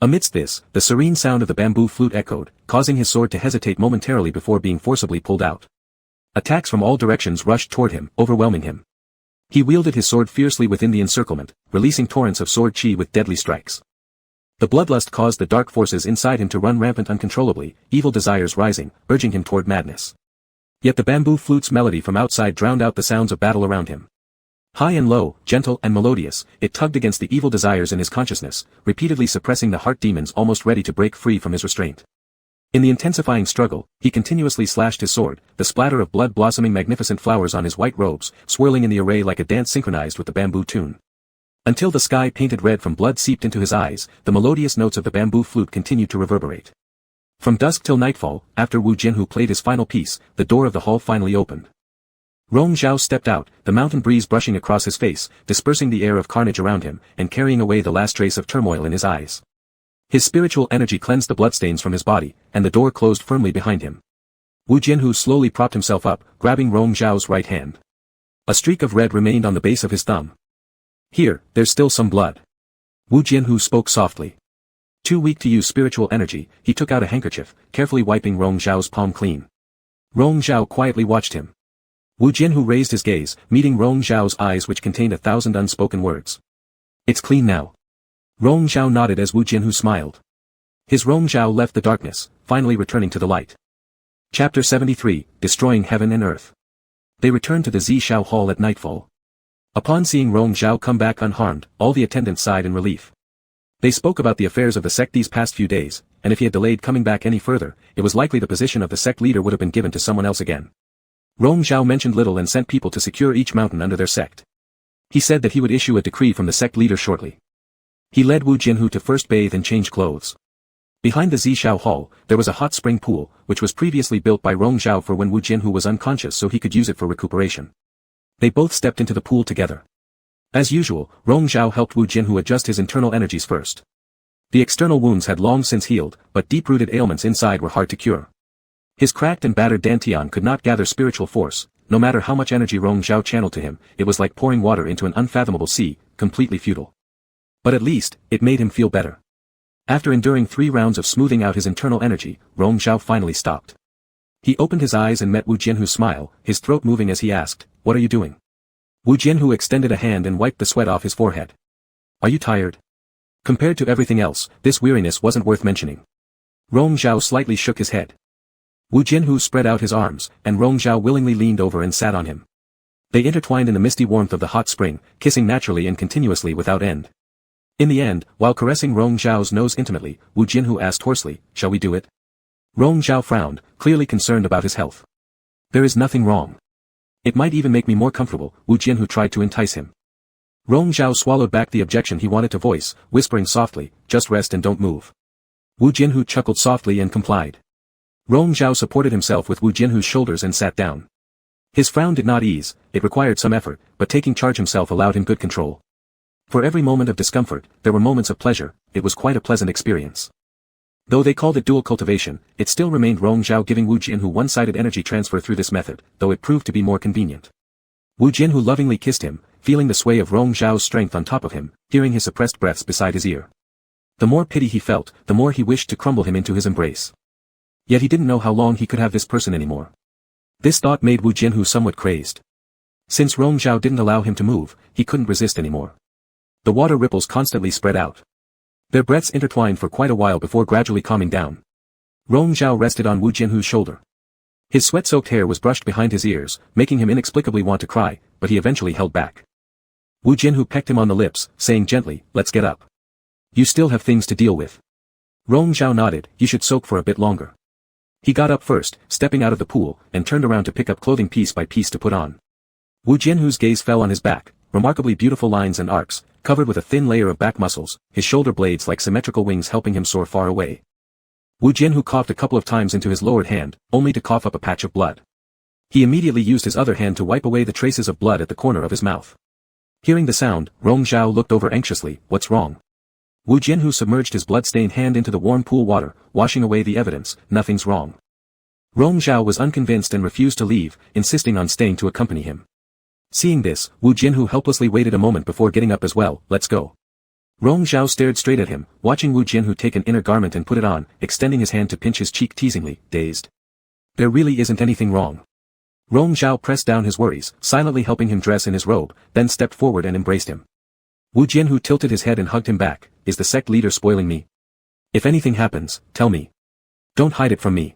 S1: Amidst this, the serene sound of the bamboo flute echoed, causing his sword to hesitate momentarily before being forcibly pulled out. Attacks from all directions rushed toward him, overwhelming him. He wielded his sword fiercely within the encirclement, releasing torrents of sword chi with deadly strikes. The bloodlust caused the dark forces inside him to run rampant uncontrollably, evil desires rising, urging him toward madness. Yet the bamboo flute's melody from outside drowned out the sounds of battle around him. High and low, gentle and melodious, it tugged against the evil desires in his consciousness, repeatedly suppressing the heart demons almost ready to break free from his restraint. In the intensifying struggle, he continuously slashed his sword, the splatter of blood blossoming magnificent flowers on his white robes, swirling in the array like a dance synchronized with the bamboo tune. Until the sky painted red from blood seeped into his eyes, the melodious notes of the bamboo flute continued to reverberate. From dusk till nightfall, after Wu Jinhu played his final piece, the door of the hall finally opened. Rong Zhao stepped out, the mountain breeze brushing across his face, dispersing the air of carnage around him, and carrying away the last trace of turmoil in his eyes. His spiritual energy cleansed the bloodstains from his body, and the door closed firmly behind him. Wu Jinhu slowly propped himself up, grabbing Rong Zhao's right hand. A streak of red remained on the base of his thumb. "Here, there's still some blood." Wu Jinhu spoke softly. Too weak to use spiritual energy, he took out a handkerchief, carefully wiping Rong Zhao's palm clean. Rong Zhao quietly watched him. Wu Jinhu raised his gaze, meeting Rong Zhao's eyes which contained 1,000 unspoken words. "It's clean now." Rong Zhao nodded as Wu Jinhu smiled. His Rong Zhao left the darkness, finally returning to the light. Chapter 73, Destroying Heaven and Earth. They returned to the Zishao Hall at nightfall. Upon seeing Rong Zhao come back unharmed, all the attendants sighed in relief. They spoke about the affairs of the sect these past few days, and if he had delayed coming back any further, it was likely the position of the sect leader would have been given to someone else again. Rong Zhao mentioned little and sent people to secure each mountain under their sect. He said that he would issue a decree from the sect leader shortly. He led Wu Jinhu to first bathe and change clothes. Behind the Zishao Hall, there was a hot spring pool, which was previously built by Rong Zhao for when Wu Jinhu was unconscious so he could use it for recuperation. They both stepped into the pool together. As usual, Rong Zhao helped Wu Jinhu adjust his internal energies first. The external wounds had long since healed, but deep-rooted ailments inside were hard to cure. His cracked and battered dantian could not gather spiritual force, no matter how much energy Rong Zhao channeled to him, it was like pouring water into an unfathomable sea, completely futile. But at least, it made him feel better. After enduring 3 rounds of smoothing out his internal energy, Rong Zhao finally stopped. He opened his eyes and met Wu Jinhu's smile, his throat moving as he asked, "What are you doing?" Wu Jinhu extended a hand and wiped the sweat off his forehead. "Are you tired?" Compared to everything else, this weariness wasn't worth mentioning. Rong Zhao slightly shook his head. Wu Jinhu spread out his arms, and Rong Zhao willingly leaned over and sat on him. They intertwined in the misty warmth of the hot spring, kissing naturally and continuously without end. In the end, while caressing Rong Zhao's nose intimately, Wu Jinhu asked hoarsely, "Shall we do it?" Rong Zhao frowned, clearly concerned about his health. "There is nothing wrong. It might even make me more comfortable," Wu Jinhu tried to entice him. Rong Zhao swallowed back the objection he wanted to voice, whispering softly, "Just rest and don't move." Wu Jinhu chuckled softly and complied. Rong Zhao supported himself with Wu Jinhu's shoulders and sat down. His frown did not ease, it required some effort, but taking charge himself allowed him good control. For every moment of discomfort, there were moments of pleasure, it was quite a pleasant experience. Though they called it dual cultivation, it still remained Rong Zhao giving Wu Jinhu one-sided energy transfer through this method, though it proved to be more convenient. Wu Jinhu lovingly kissed him, feeling the sway of Rong Zhao's strength on top of him, hearing his suppressed breaths beside his ear. The more pity he felt, the more he wished to crumble him into his embrace. Yet he didn't know how long he could have this person anymore. This thought made Wu Jinhu somewhat crazed. Since Rong Zhao didn't allow him to move, he couldn't resist anymore. The water ripples constantly spread out. Their breaths intertwined for quite a while before gradually calming down. Rong Zhao rested on Wu Jinhu's shoulder. His sweat-soaked hair was brushed behind his ears, making him inexplicably want to cry, but he eventually held back. Wu Jinhu pecked him on the lips, saying gently, "Let's get up. You still have things to deal with." Rong Zhao nodded, "You should soak for a bit longer." He got up first, stepping out of the pool, and turned around to pick up clothing piece by piece to put on. Wu Jinhu's gaze fell on his back, remarkably beautiful lines and arcs, covered with a thin layer of back muscles, his shoulder blades like symmetrical wings helping him soar far away. Wu Jinhu coughed a couple of times into his lowered hand, only to cough up a patch of blood. He immediately used his other hand to wipe away the traces of blood at the corner of his mouth. Hearing the sound, Rong Zhao looked over anxiously. What's wrong? Wu Jianhu submerged his blood-stained hand into the warm pool water, washing away the evidence. Nothing's wrong. Rong Zhao was unconvinced and refused to leave, insisting on staying to accompany him. Seeing this, Wu Jianhu helplessly waited a moment before getting up as well. Let's go. Rong Zhao stared straight at him, watching Wu Jianhu take an inner garment and put it on, extending his hand to pinch his cheek teasingly, dazed. There really isn't anything wrong. Rong Zhao pressed down his worries, silently helping him dress in his robe, then stepped forward and embraced him. Wu Jianhu tilted his head and hugged him back. Is the sect leader spoiling me? If anything happens, tell me. Don't hide it from me.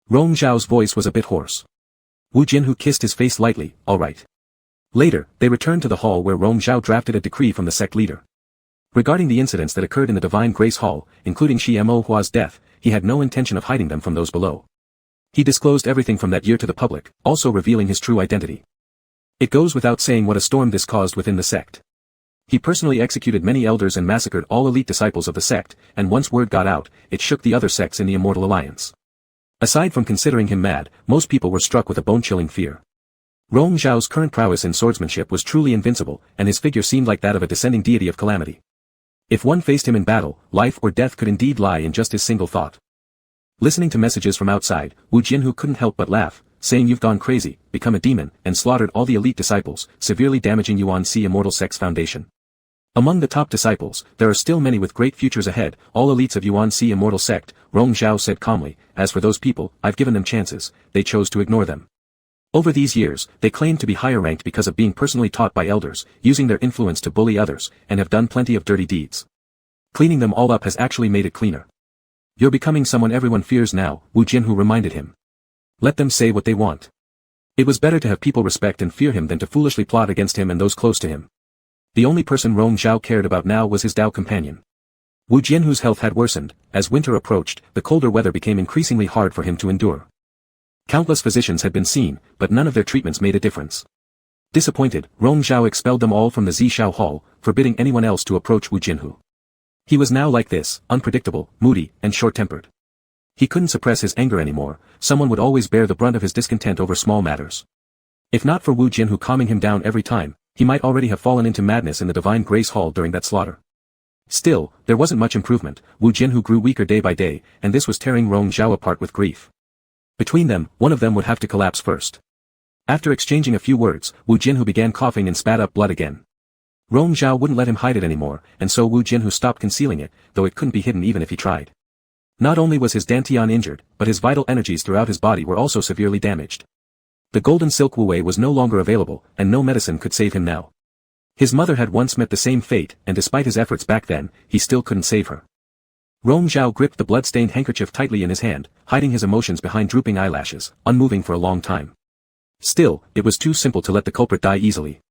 S1: Rong Zhao's voice was a bit hoarse. Wu Jianhu kissed his face lightly. All right. Later, they returned to the hall where Rong Zhao drafted a decree from the sect leader. Regarding the incidents that occurred in the Divine Grace Hall, including Shi Mo Hua's death, he had no intention of hiding them from those below. He disclosed everything from that year to the public, also revealing his true identity. It goes without saying what a storm this caused within the sect. He personally executed many elders and massacred all elite disciples of the sect, and once word got out, it shook the other sects in the Immortal Alliance. Aside from considering him mad, most people were struck with a bone-chilling fear. Rong Zhao's current prowess in swordsmanship was truly invincible, and his figure seemed like that of a descending deity of calamity. If one faced him in battle, life or death could indeed lie in just his single thought. Listening to messages from outside, Wu Jianhu couldn't help but laugh, saying you've gone crazy, become a demon, and slaughtered all the elite disciples, severely damaging Yuan Si Immortal Sect's foundation. Among the top disciples, there are still many with great futures ahead, all elites of Yuan Si Immortal Sect, Rong Zhao said calmly. As for those people, I've given them chances, they chose to ignore them. Over these years, they claimed to be higher ranked because of being personally taught by elders, using their influence to bully others, and have done plenty of dirty deeds. Cleaning them all up has actually made it cleaner. You're becoming someone everyone fears now, Wu Jianhu reminded him. Let them say what they want. It was better to have people respect and fear him than to foolishly plot against him and those close to him. The only person Rong Zhao cared about now was his Dao companion. Wu Jianhu's health had worsened. As winter approached, the colder weather became increasingly hard for him to endure. Countless physicians had been seen, but none of their treatments made a difference. Disappointed, Rong Zhao expelled them all from the Zishao Hall, forbidding anyone else to approach Wu Jianhu. He was now like this, unpredictable, moody, and short-tempered. He couldn't suppress his anger anymore, someone would always bear the brunt of his discontent over small matters. If not for Wu Jianhu calming him down every time, he might already have fallen into madness in the Divine Grace Hall during that slaughter. Still, there wasn't much improvement. Wu Jianhu grew weaker day by day, and this was tearing Rong Zhao apart with grief. Between them, one of them would have to collapse first. After exchanging a few words, Wu Jianhu began coughing and spat up blood again. Rong Zhao wouldn't let him hide it anymore, and so Wu Jianhu stopped concealing it, though it couldn't be hidden even if he tried. Not only was his dantian injured, but his vital energies throughout his body were also severely damaged. The golden silk wu-wei was no longer available, and no medicine could save him now. His mother had once met the same fate, and despite his efforts back then, he still couldn't save her. Rong Zhao gripped the blood-stained handkerchief tightly in his hand, hiding his emotions behind drooping eyelashes, unmoving for a long time. Still, it was too simple to let the culprit die easily.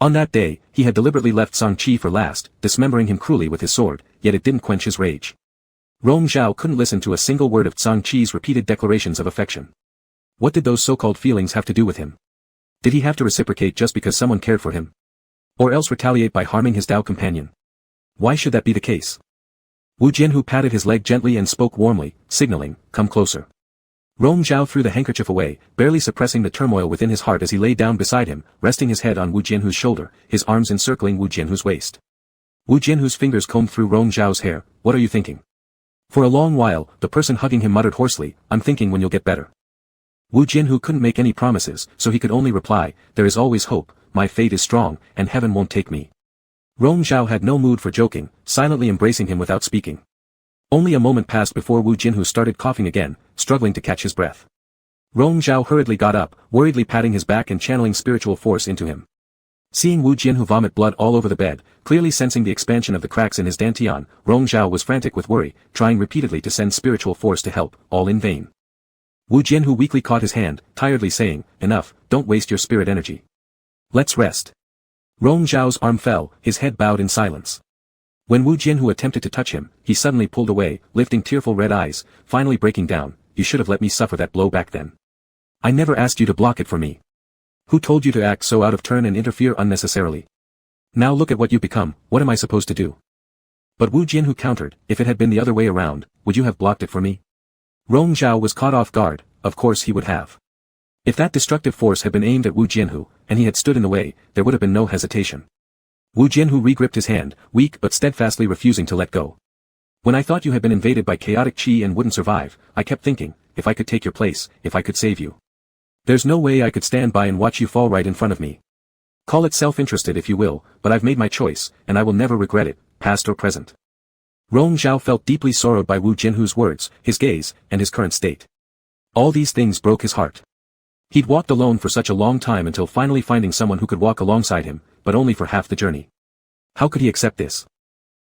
S1: On that day, he had deliberately left Song Qi for last, dismembering him cruelly with his sword, yet it didn't quench his rage. Rong Zhao couldn't listen to a single word of Song Qi's repeated declarations of affection. What did those so-called feelings have to do with him? Did he have to reciprocate just because someone cared for him? Or else retaliate by harming his Dao companion? Why should that be the case? Wu Jianhu patted his leg gently and spoke warmly, signaling, come closer. Rong Zhao threw the handkerchief away, barely suppressing the turmoil within his heart as he lay down beside him, resting his head on Wu Jianhu's shoulder, his arms encircling Wu Jianhu's waist. Wu Jianhu's fingers combed through Rong Zhao's hair. What are you thinking? For a long while, the person hugging him muttered hoarsely, I'm thinking when you'll get better. Wu Jianhu couldn't make any promises, so he could only reply, there is always hope, my fate is strong, and heaven won't take me. Rong Zhao had no mood for joking, silently embracing him without speaking. Only a moment passed before Wu Jianhu started coughing again, struggling to catch his breath. Rong Zhao hurriedly got up, worriedly patting his back and channeling spiritual force into him. Seeing Wu Jianhu vomit blood all over the bed, clearly sensing the expansion of the cracks in his dantian, Rong Zhao was frantic with worry, trying repeatedly to send spiritual force to help, all in vain. Wu Jianhu weakly caught his hand, tiredly saying, enough, don't waste your spirit energy. Let's rest. Rong Zhao's arm fell, his head bowed in silence. When Wu Jianhu attempted to touch him, he suddenly pulled away, lifting tearful red eyes, finally breaking down, you should have let me suffer that blow back then. I never asked you to block it for me. Who told you to act so out of turn and interfere unnecessarily? Now look at what you've become, what am I supposed to do? But Wu Jianhu countered, if it had been the other way around, would you have blocked it for me? Rong Zhao was caught off guard, of course he would have. If that destructive force had been aimed at Wu Jianhu, and he had stood in the way, there would have been no hesitation. Wu Jianhu re-gripped his hand, weak but steadfastly refusing to let go. When I thought you had been invaded by chaotic qi and wouldn't survive, I kept thinking, if I could take your place, if I could save you. There's no way I could stand by and watch you fall right in front of me. Call it self-interested if you will, but I've made my choice, and I will never regret it, past or present. Rong Zhao felt deeply sorrowed by Wu Jianhu's words, his gaze, and his current state. All these things broke his heart. He'd walked alone for such a long time until finally finding someone who could walk alongside him, but only for half the journey. How could he accept this?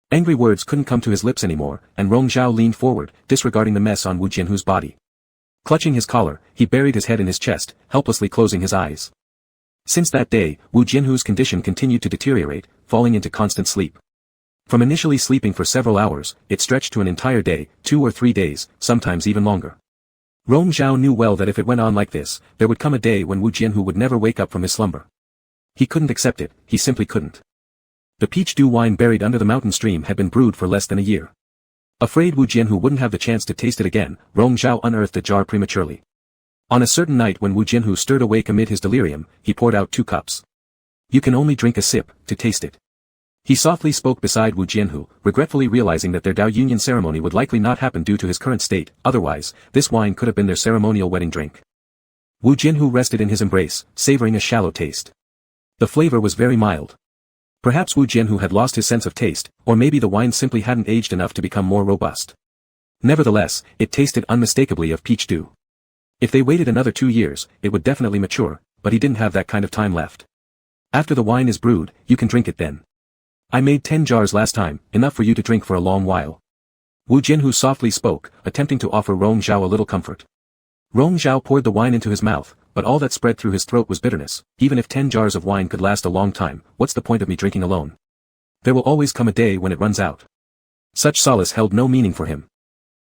S1: Angry words couldn't come to his lips anymore, and Rong Zhao leaned forward, disregarding the mess on Wu Jianhu's body. Clutching his collar, he buried his head in his chest, helplessly closing his eyes. Since that day, Wu Jianhu's condition continued to deteriorate, falling into constant sleep. From initially sleeping for several hours, it stretched to an entire day, 2 or 3 days, sometimes even longer. Rong Zhao knew well that if it went on like this, there would come a day when Wu Jianhu would never wake up from his slumber. He couldn't accept it, he simply couldn't. The peach dew wine buried under the mountain stream had been brewed for less than a year. Afraid Wu Jianhu wouldn't have the chance to taste it again, Rong Zhao unearthed the jar prematurely. On a certain night when Wu Jianhu stirred awake amid his delirium, he poured out 2 cups. You can only drink a sip, to taste it. He softly spoke beside Wu Jianhu, regretfully realizing that their Dao Union ceremony would likely not happen due to his current state, otherwise, this wine could have been their ceremonial wedding drink. Wu Jianhu rested in his embrace, savoring a shallow taste. The flavor was very mild. Perhaps Wu Jianhu had lost his sense of taste, or maybe the wine simply hadn't aged enough to become more robust. Nevertheless, it tasted unmistakably of peach dew. If they waited another 2 years, it would definitely mature, but he didn't have that kind of time left. After the wine is brewed, you can drink it then. I made 10 jars last time, enough for you to drink for a long while. Wu Jianhu softly spoke, attempting to offer Rong Zhao a little comfort. Rong Zhao poured the wine into his mouth, but all that spread through his throat was bitterness. Even if 10 jars of wine could last a long time, what's the point of me drinking alone? There will always come a day when it runs out. Such solace held no meaning for him.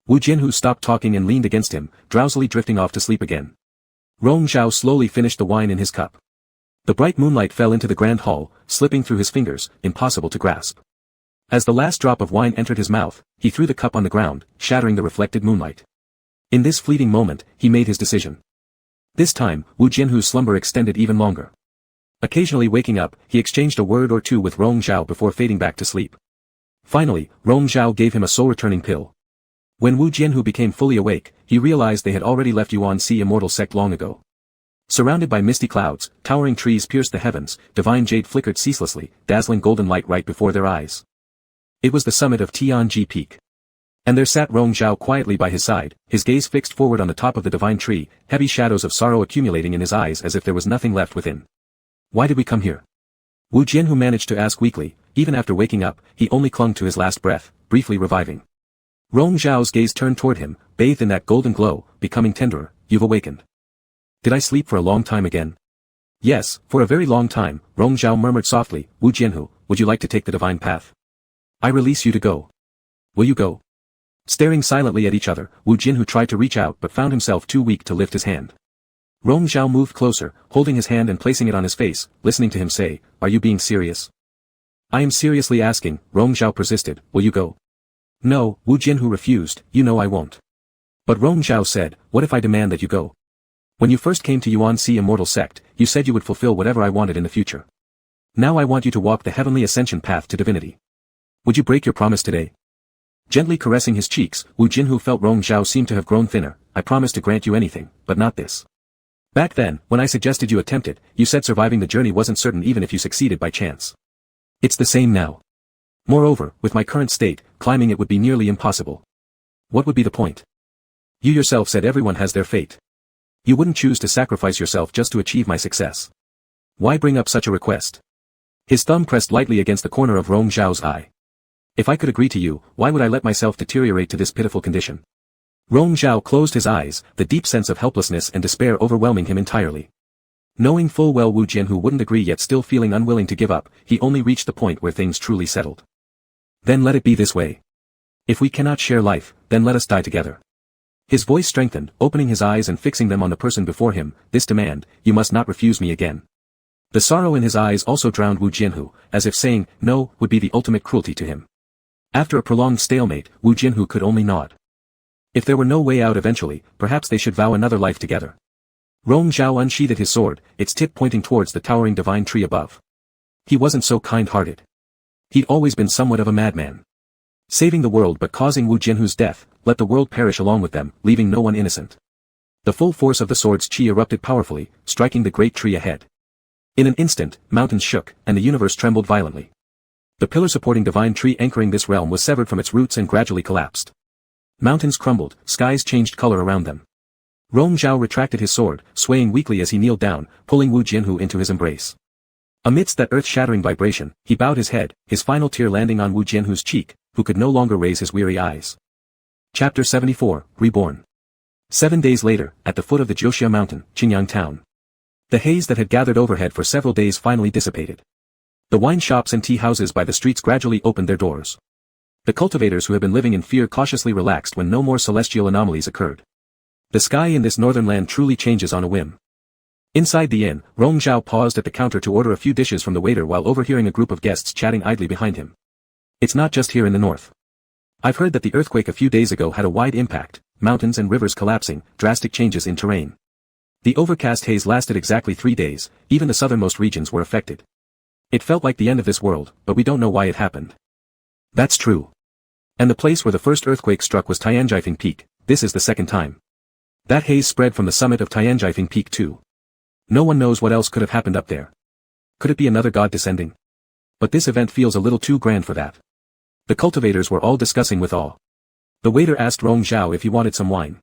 S1: Wu Jianhu stopped talking and leaned against him, drowsily drifting off to sleep again. Rong Zhao slowly finished the wine in his cup. The bright moonlight fell into the grand hall, slipping through his fingers, impossible to grasp. As the last drop of wine entered his mouth, he threw the cup on the ground, shattering the reflected moonlight. In this fleeting moment, he made his decision. This time, Wu Jianhu's slumber extended even longer. Occasionally waking up, he exchanged a word or two with Rong Zhao before fading back to sleep. Finally, Rong Zhao gave him a soul-returning pill. When Wu Jianhu became fully awake, he realized they had already left Yuan-Si Immortal Sect long ago. Surrounded by misty clouds, towering trees pierced the heavens, divine jade flickered ceaselessly, dazzling golden light right before their eyes. It was the summit of Tianji Peak. And there sat Rong Zhao quietly by his side, his gaze fixed forward on the top of the divine tree, heavy shadows of sorrow accumulating in his eyes as if there was nothing left within. Why did we come here? Wu Jianhu managed to ask weakly. Even after waking up, he only clung to his last breath, briefly reviving. Rong Zhao's gaze turned toward him, bathed in that golden glow, becoming tenderer. You've awakened. Did I sleep for a long time again? Yes, for a very long time, Rong Zhao murmured softly. Wu Jianhu, would you like to take the divine path? I release you to go. Will you go? Staring silently at each other, Wu Jianhu tried to reach out but found himself too weak to lift his hand. Rong Zhao moved closer, holding his hand and placing it on his face, listening to him say, Are you being serious? I am seriously asking, Rong Zhao persisted, will you go? No, Wu Jianhu refused, you know I won't. But Rong Zhao said, what if I demand that you go? When you first came to Yuan-Si Immortal Sect, you said you would fulfill whatever I wanted in the future. Now I want you to walk the heavenly ascension path to divinity. Would you break your promise today? Gently caressing his cheeks, Wu Jianhu felt Rong Zhao seem to have grown thinner. I promise to grant you anything, but not this. Back then, when I suggested you attempt it, you said surviving the journey wasn't certain even if you succeeded by chance. It's the same now. Moreover, with my current state, climbing it would be nearly impossible. What would be the point? You yourself said everyone has their fate. You wouldn't choose to sacrifice yourself just to achieve my success. Why bring up such a request? His thumb pressed lightly against the corner of Rong Zhao's eye. If I could agree to you, why would I let myself deteriorate to this pitiful condition? Rong Zhao closed his eyes, the deep sense of helplessness and despair overwhelming him entirely. Knowing full well Wu Jianhu wouldn't agree yet still feeling unwilling to give up, he only reached the point where things truly settled. Then let it be this way. If we cannot share life, then let us die together. His voice strengthened, opening his eyes and fixing them on the person before him. This demand, you must not refuse me again. The sorrow in his eyes also drowned Wu Jianhu, as if saying, no, would be the ultimate cruelty to him. After a prolonged stalemate, Wu Jianhu could only nod. If there were no way out eventually, perhaps they should vow another life together. Rong Zhao unsheathed his sword, its tip pointing towards the towering divine tree above. He wasn't so kind-hearted. He'd always been somewhat of a madman. Saving the world but causing Wu Jianhu's death, let the world perish along with them, leaving no one innocent. The full force of the sword's chi erupted powerfully, striking the great tree ahead. In an instant, mountains shook, and the universe trembled violently. The pillar supporting divine tree anchoring this realm was severed from its roots and gradually collapsed. Mountains crumbled, skies changed color around them. Rong Zhao retracted his sword, swaying weakly as he kneeled down, pulling Wu Jianhu into his embrace. Amidst that earth-shattering vibration, he bowed his head, his final tear landing on Wu Jianhu's cheek, who could no longer raise his weary eyes. Chapter 74, Reborn. 7 days later, at the foot of the Jiuxia mountain, Qingyang town. The haze that had gathered overhead for several days finally dissipated. The wine shops and tea houses by the streets gradually opened their doors. The cultivators who had been living in fear cautiously relaxed when no more celestial anomalies occurred. The sky in this northern land truly changes on a whim. Inside the inn, Rong Zhao paused at the counter to order a few dishes from the waiter while overhearing a group of guests chatting idly behind him. It's not just here in the north. I've heard that the earthquake a few days ago had a wide impact, mountains and rivers collapsing, drastic changes in terrain. The overcast haze lasted exactly 3 days, even the southernmost regions were affected. It felt like the end of this world, but we don't know why it happened. That's true. And the place where the first earthquake struck was Tianjifeng Peak, this is the second time. That haze spread from the summit of Tianjifeng Peak too. No one knows what else could have happened up there. Could it be another god descending? But this event feels a little too grand for that. The cultivators were all discussing with awe. The waiter asked Rong Zhao if he wanted some wine.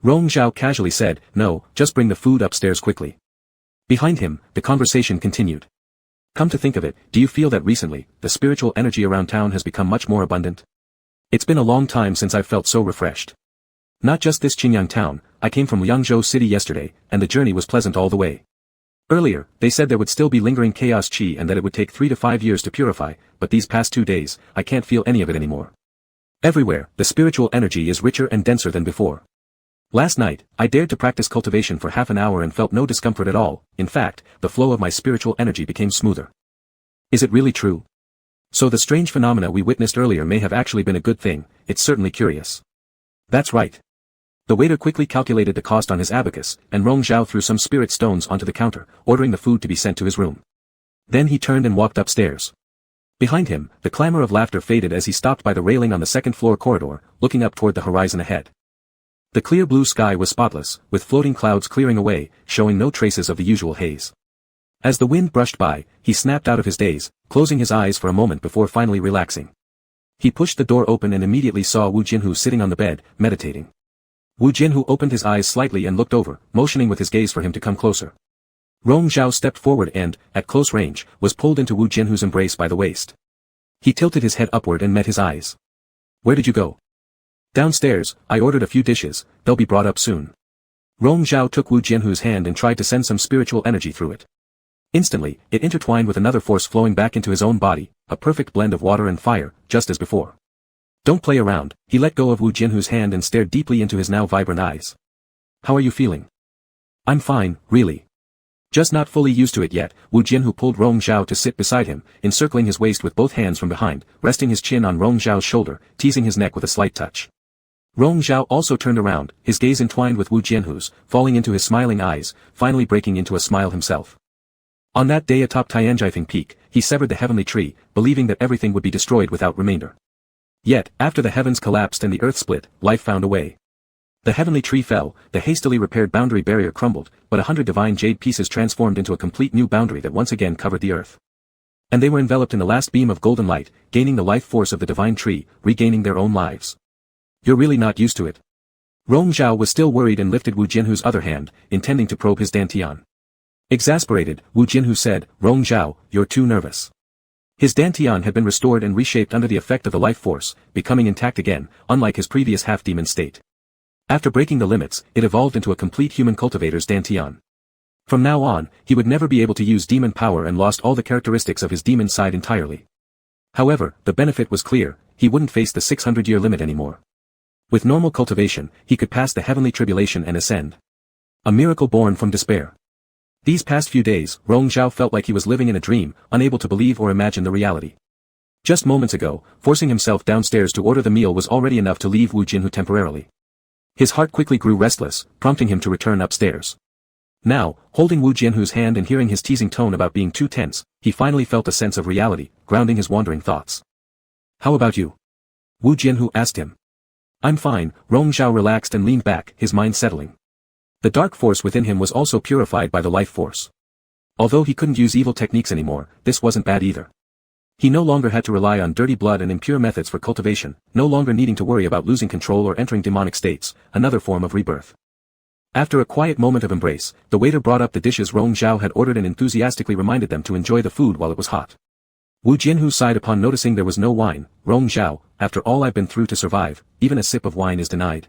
S1: Rong Zhao casually said, "No, just bring the food upstairs quickly." Behind him, the conversation continued. Come to think of it, do you feel that recently, the spiritual energy around town has become much more abundant? It's been a long time since I've felt so refreshed. Not just this Qingyang town, I came from Liangzhou city yesterday, and the journey was pleasant all the way. Earlier, they said there would still be lingering chaos chi and that it would take 3 to 5 years to purify, but these past 2 days, I can't feel any of it anymore. Everywhere, the spiritual energy is richer and denser than before. Last night, I dared to practice cultivation for half an hour and felt no discomfort at all. In fact, the flow of my spiritual energy became smoother. Is it really true? So the strange phenomena we witnessed earlier may have actually been a good thing. It's certainly curious. That's right. The waiter quickly calculated the cost on his abacus, and Rong Zhao threw some spirit stones onto the counter, ordering the food to be sent to his room. Then he turned and walked upstairs. Behind him, the clamor of laughter faded as he stopped by the railing on the second-floor corridor, looking up toward the horizon ahead. The clear blue sky was spotless, with floating clouds clearing away, showing no traces of the usual haze. As the wind brushed by, he snapped out of his daze, closing his eyes for a moment before finally relaxing. He pushed the door open and immediately saw Wu Jianhu sitting on the bed, meditating. Wu Jianhu opened his eyes slightly and looked over, motioning with his gaze for him to come closer. Rong Zhao stepped forward and, at close range, was pulled into Wu Jianhu's embrace by the waist. He tilted his head upward and met his eyes. Where did you go? Downstairs, I ordered a few dishes, they'll be brought up soon. Rong Zhao took Wu Jianhu's hand and tried to send some spiritual energy through it. Instantly, it intertwined with another force flowing back into his own body, a perfect blend of water and fire, just as before. Don't play around, he let go of Wu Jianhu's hand and stared deeply into his now vibrant eyes. How are you feeling? I'm fine, really. Just not fully used to it yet. Wu Jianhu pulled Rong Zhao to sit beside him, encircling his waist with both hands from behind, resting his chin on Rong Zhao's shoulder, teasing his neck with a slight touch. Rong Zhao also turned around, his gaze entwined with Wu Jianhu's, falling into his smiling eyes, finally breaking into a smile himself. On that day atop Tianjifeng Peak, he severed the heavenly tree, believing that everything would be destroyed without remainder. Yet, after the heavens collapsed and the earth split, life found a way. The heavenly tree fell, the hastily repaired boundary barrier crumbled, but 100 divine jade pieces transformed into a complete new boundary that once again covered the earth. And they were enveloped in the last beam of golden light, gaining the life force of the divine tree, regaining their own lives. You're really not used to it. Rong Zhao was still worried and lifted Wu Jianhu's other hand, intending to probe his dantian. Exasperated, Wu Jianhu said, Rong Zhao, you're too nervous. His dantian had been restored and reshaped under the effect of the life force, becoming intact again, unlike his previous half-demon state. After breaking the limits, it evolved into a complete human cultivator's dantian. From now on, he would never be able to use demon power and lost all the characteristics of his demon side entirely. However, the benefit was clear, he wouldn't face the 600-year limit anymore. With normal cultivation, he could pass the heavenly tribulation and ascend. A miracle born from despair. These past few days, Rong Zhao felt like he was living in a dream, unable to believe or imagine the reality. Just moments ago, forcing himself downstairs to order the meal was already enough to leave Wu Jianhu temporarily. His heart quickly grew restless, prompting him to return upstairs. Now, holding Wu Jianhu's hand and hearing his teasing tone about being too tense, he finally felt a sense of reality, grounding his wandering thoughts. How about you? Wu Jianhu asked him. I'm fine, Rong Zhao relaxed and leaned back, his mind settling. The dark force within him was also purified by the life force. Although he couldn't use evil techniques anymore, this wasn't bad either. He no longer had to rely on dirty blood and impure methods for cultivation, no longer needing to worry about losing control or entering demonic states, another form of rebirth. After a quiet moment of embrace, the waiter brought up the dishes Rong Zhao had ordered and enthusiastically reminded them to enjoy the food while it was hot. Wu Jianhu sighed upon noticing there was no wine. Rong Zhao, after all I've been through to survive, even a sip of wine is denied.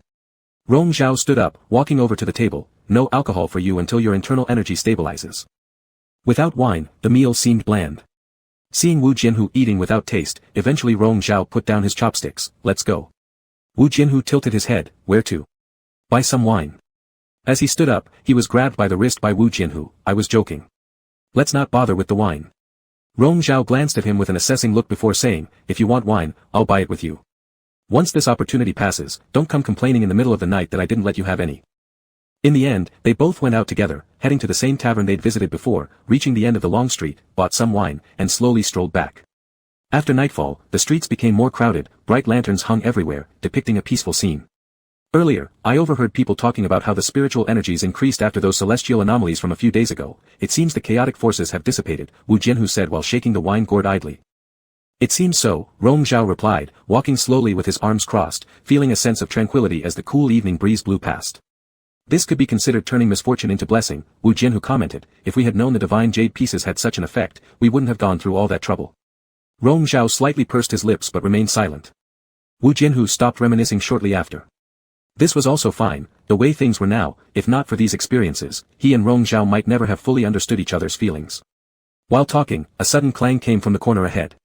S1: Rong Zhao stood up, walking over to the table. No alcohol for you until your internal energy stabilizes. Without wine, the meal seemed bland. Seeing Wu Jianhu eating without taste, eventually Rong Zhao put down his chopsticks. Let's go. Wu Jianhu tilted his head. Where to? Buy some wine. As he stood up, he was grabbed by the wrist by Wu Jianhu. I was joking. Let's not bother with the wine. Rong Zhao glanced at him with an assessing look before saying, if you want wine, I'll buy it with you. Once this opportunity passes, don't come complaining in the middle of the night that I didn't let you have any. In the end, they both went out together, heading to the same tavern they'd visited before, reaching the end of the long street, bought some wine, and slowly strolled back. After nightfall, the streets became more crowded, bright lanterns hung everywhere, depicting a peaceful scene. Earlier, I overheard people talking about how the spiritual energies increased after those celestial anomalies from a few days ago. It seems the chaotic forces have dissipated, Wu Jianhu said while shaking the wine gourd idly. It seems so, Rong Zhao replied, walking slowly with his arms crossed, feeling a sense of tranquility as the cool evening breeze blew past. This could be considered turning misfortune into blessing, Wu Jianhu commented. If we had known the divine jade pieces had such an effect, we wouldn't have gone through all that trouble. Rong Zhao slightly pursed his lips but remained silent. Wu Jianhu stopped reminiscing shortly after. This was also fine, the way things were now. If not for these experiences, he and Rong Zhao might never have fully understood each other's feelings. While talking, a sudden clang came from the corner ahead.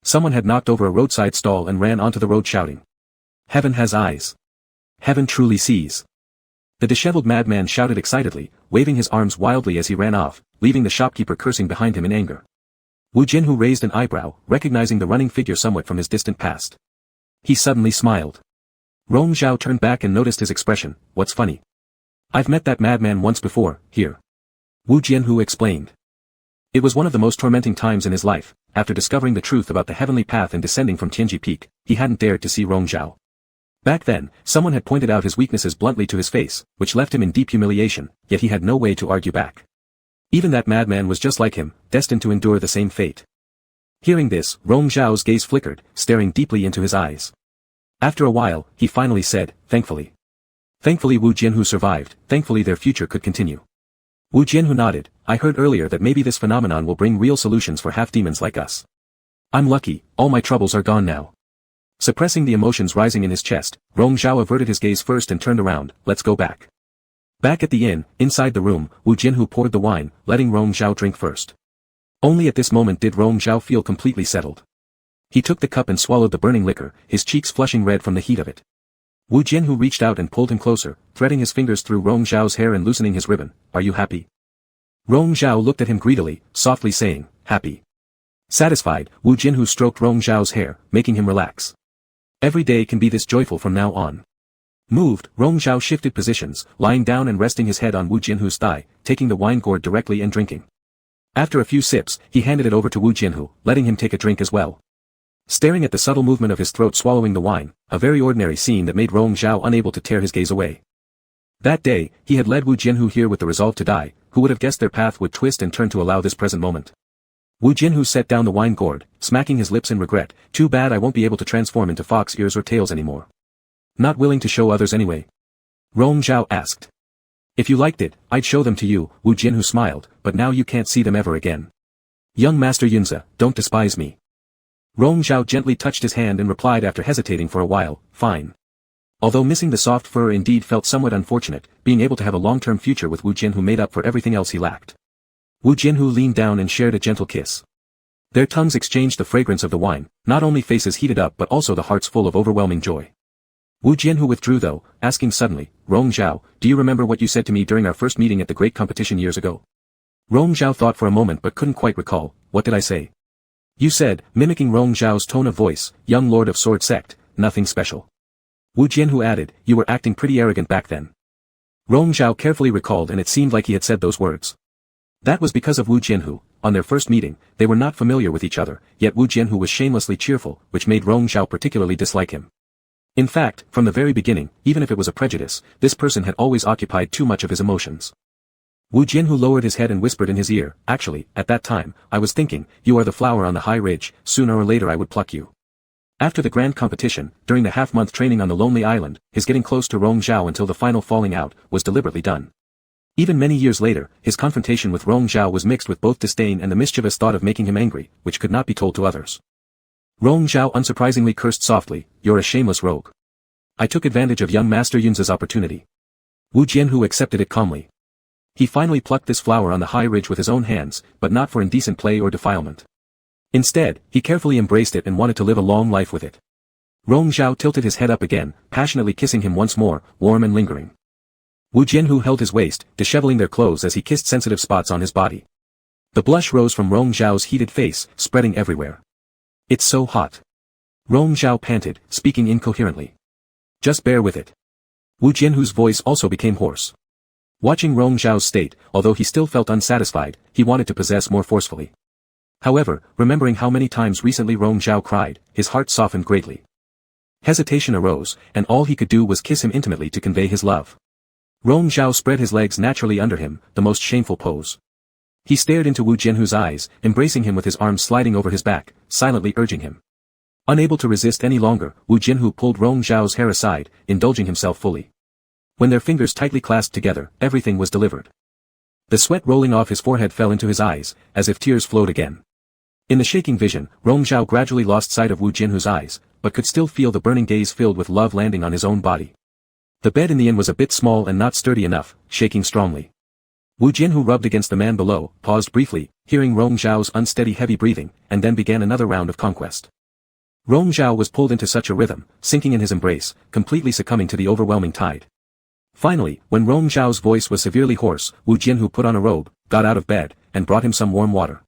S1: Someone had knocked over a roadside stall and ran onto the road shouting. Heaven has eyes. Heaven truly sees. The disheveled madman shouted excitedly, waving his arms wildly as he ran off, leaving the shopkeeper cursing behind him in anger. Wu Jianhu raised an eyebrow, recognizing the running figure somewhat from his distant past. He suddenly smiled. Rong Zhao turned back and noticed his expression. What's funny? I've met that madman once before, here. Wu Jianhu explained. It was one of the most tormenting times in his life. After discovering the truth about the heavenly path and descending from Tianji Peak, he hadn't dared to see Rong Zhao. Back then, someone had pointed out his weaknesses bluntly to his face, which left him in deep humiliation, yet he had no way to argue back. Even that madman was just like him, destined to endure the same fate. Hearing this, Rong Zhao's gaze flickered, staring deeply into his eyes. After a while, he finally said, thankfully. Thankfully Wu Jianhu survived, thankfully their future could continue. Wu Jianhu nodded. I heard earlier that maybe this phenomenon will bring real solutions for half-demons like us. I'm lucky, all my troubles are gone now. Suppressing the emotions rising in his chest, Rong Zhao averted his gaze first and turned around. Let's go back. Back at the inn, inside the room, Wu Jianhu poured the wine, letting Rong Zhao drink first. Only at this moment did Rong Zhao feel completely settled. He took the cup and swallowed the burning liquor, his cheeks flushing red from the heat of it. Wu Jianhu reached out and pulled him closer, threading his fingers through Rong Zhao's hair and loosening his ribbon. Are you happy? Rong Zhao looked at him greedily, softly saying, happy. Satisfied, Wu Jianhu stroked Rong Zhao's hair, making him relax. Every day can be this joyful from now on. Moved, Rong Zhao shifted positions, lying down and resting his head on Wu Jianhu's thigh, taking the wine gourd directly and drinking. After a few sips, he handed it over to Wu Jianhu, letting him take a drink as well. Staring at the subtle movement of his throat swallowing the wine, a very ordinary scene that made Rong Zhao unable to tear his gaze away. That day, he had led Wu Jianhu here with the resolve to die. Who would have guessed their path would twist and turn to allow this present moment? Wu Jianhu set down the wine gourd, smacking his lips in regret. Too bad I won't be able to transform into fox ears or tails anymore. Not willing to show others anyway? Rong Zhao asked. If you liked it, I'd show them to you, Wu Jianhu smiled, but now you can't see them ever again. Young Master Yunze, don't despise me. Rong Zhao gently touched his hand and replied after hesitating for a while, fine. Although missing the soft fur indeed felt somewhat unfortunate, being able to have a long-term future with Wu Jianhu made up for everything else he lacked. Wu Jianhu leaned down and shared a gentle kiss. Their tongues exchanged the fragrance of the wine, not only faces heated up but also the hearts full of overwhelming joy. Wu Jianhu withdrew though, asking suddenly, Rong Zhao, do you remember what you said to me during our first meeting at the great competition years ago? Rong Zhao thought for a moment but couldn't quite recall. What did I say? You said, mimicking Rong Zhao's tone of voice, young lord of sword sect, nothing special. Wu Jianhu added, you were acting pretty arrogant back then. Rong Zhao carefully recalled, and it seemed like he had said those words. That was because of Wu Jianhu. On their first meeting, they were not familiar with each other, yet Wu Jianhu was shamelessly cheerful, which made Rong Zhao particularly dislike him. In fact, from the very beginning, even if it was a prejudice, this person had always occupied too much of his emotions. Wu Jianhu lowered his head and whispered in his ear, "Actually, at that time, I was thinking, you are the flower on the high ridge, sooner or later I would pluck you." After the grand competition, during the half-month training on the lonely island, his getting close to Rong Zhao until the final falling out, was deliberately done. Even many years later, his confrontation with Rong Zhao was mixed with both disdain and the mischievous thought of making him angry, which could not be told to others. Rong Zhao unsurprisingly cursed softly, "You're a shameless rogue. I took advantage of young Master Yun's opportunity." Wu Jianhu accepted it calmly. He finally plucked this flower on the high ridge with his own hands, but not for indecent play or defilement. Instead, he carefully embraced it and wanted to live a long life with it. Rong Zhao tilted his head up again, passionately kissing him once more, warm and lingering. Wu Jianhu held his waist, disheveling their clothes as he kissed sensitive spots on his body. The blush rose from Rong Zhao's heated face, spreading everywhere. "It's so hot." Rong Zhao panted, speaking incoherently. "Just bear with it." Wu Jianhu's voice also became hoarse. Watching Rong Zhao's state, although he still felt unsatisfied, he wanted to possess more forcefully. However, remembering how many times recently Rong Zhao cried, his heart softened greatly. Hesitation arose, and all he could do was kiss him intimately to convey his love. Rong Zhao spread his legs naturally under him, the most shameful pose. He stared into Wu Jianhu's eyes, embracing him with his arms sliding over his back, silently urging him. Unable to resist any longer, Wu Jianhu pulled Rong Zhao's hair aside, indulging himself fully. When their fingers tightly clasped together, everything was delivered. The sweat rolling off his forehead fell into his eyes, as if tears flowed again. In the shaking vision, Rong Zhao gradually lost sight of Wu Jianhu's eyes, but could still feel the burning gaze filled with love landing on his own body. The bed in the inn was a bit small and not sturdy enough, shaking strongly. Wu Jianhu rubbed against the man below, paused briefly, hearing Rong Zhao's unsteady heavy breathing, and then began another round of conquest. Rong Zhao was pulled into such a rhythm, sinking in his embrace, completely succumbing to the overwhelming tide. Finally, when Rong Zhao's voice was severely hoarse, Wu Jianhu put on a robe, got out of bed, and brought him some warm water.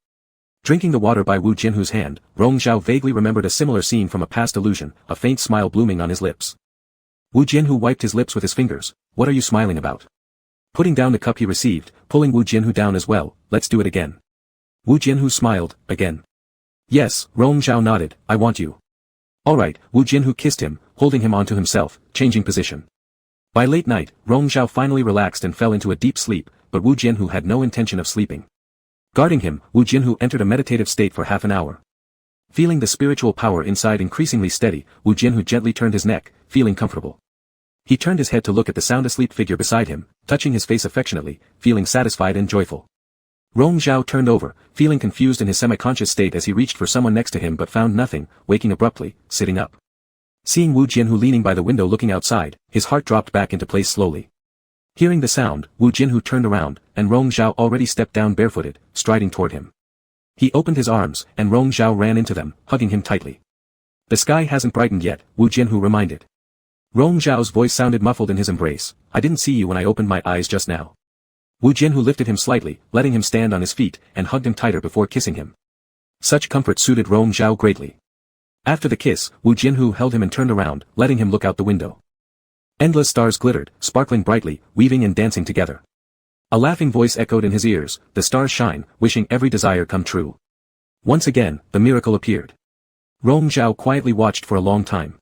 S1: Drinking the water by Wu Jianhu's hand, Rong Zhao vaguely remembered a similar scene from a past illusion, a faint smile blooming on his lips. Wu Jianhu wiped his lips with his fingers. "What are you smiling about?" Putting down the cup he received, pulling Wu Jianhu down as well, "Let's do it again." Wu Jianhu smiled, "Again?" "Yes," Rong Zhao nodded, "I want you." "Alright," Wu Jianhu kissed him, holding him onto himself, changing position. By late night, Rong Zhao finally relaxed and fell into a deep sleep, but Wu Jianhu had no intention of sleeping. Guarding him, Wu Jianhu entered a meditative state for half an hour. Feeling the spiritual power inside increasingly steady, Wu Jianhu gently turned his neck, feeling comfortable. He turned his head to look at the sound-asleep figure beside him, touching his face affectionately, feeling satisfied and joyful. Rong Zhao turned over, feeling confused in his semi-conscious state as he reached for someone next to him but found nothing, waking abruptly, sitting up. Seeing Wu Jianhu leaning by the window looking outside, his heart dropped back into place slowly. Hearing the sound, Wu Jianhu turned around, and Rong Zhao already stepped down barefooted, striding toward him. He opened his arms, and Rong Zhao ran into them, hugging him tightly. "The sky hasn't brightened yet," Wu Jianhu reminded. Rong Zhao's voice sounded muffled in his embrace. "I didn't see you when I opened my eyes just now." Wu Jianhu lifted him slightly, letting him stand on his feet, and hugged him tighter before kissing him. Such comfort suited Rong Zhao greatly. After the kiss, Wu Jianhu held him and turned around, letting him look out the window. Endless stars glittered, sparkling brightly, weaving and dancing together. A laughing voice echoed in his ears, "The stars shine, wishing every desire come true." Once again, the miracle appeared. Rong Zhao quietly watched for a long time.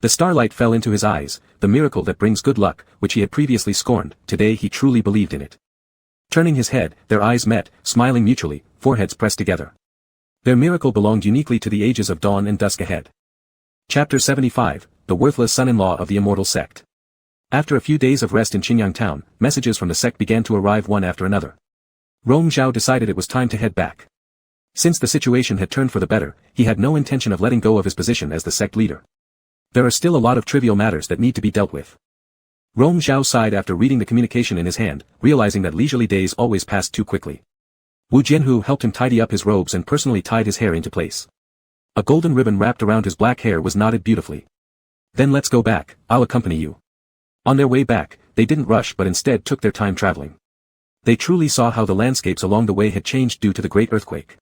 S1: The starlight fell into his eyes, the miracle that brings good luck, which he had previously scorned, today he truly believed in it. Turning his head, their eyes met, smiling mutually, foreheads pressed together. Their miracle belonged uniquely to the ages of dawn and dusk ahead. Chapter 75, The Worthless Son-in-Law of the Immortal Sect. After a few days of rest in Qinyang town, messages from the sect began to arrive one after another. Rong Zhao decided it was time to head back. Since the situation had turned for the better, he had no intention of letting go of his position as the sect leader. There are still a lot of trivial matters that need to be dealt with. Rong Zhao sighed after reading the communication in his hand, realizing that leisurely days always passed too quickly. Wu Jianhu helped him tidy up his robes and personally tied his hair into place. A golden ribbon wrapped around his black hair was knotted beautifully. "Then let's go back, I'll accompany you." On their way back, they didn't rush but instead took their time traveling. They truly saw how the landscapes along the way had changed due to the great earthquake.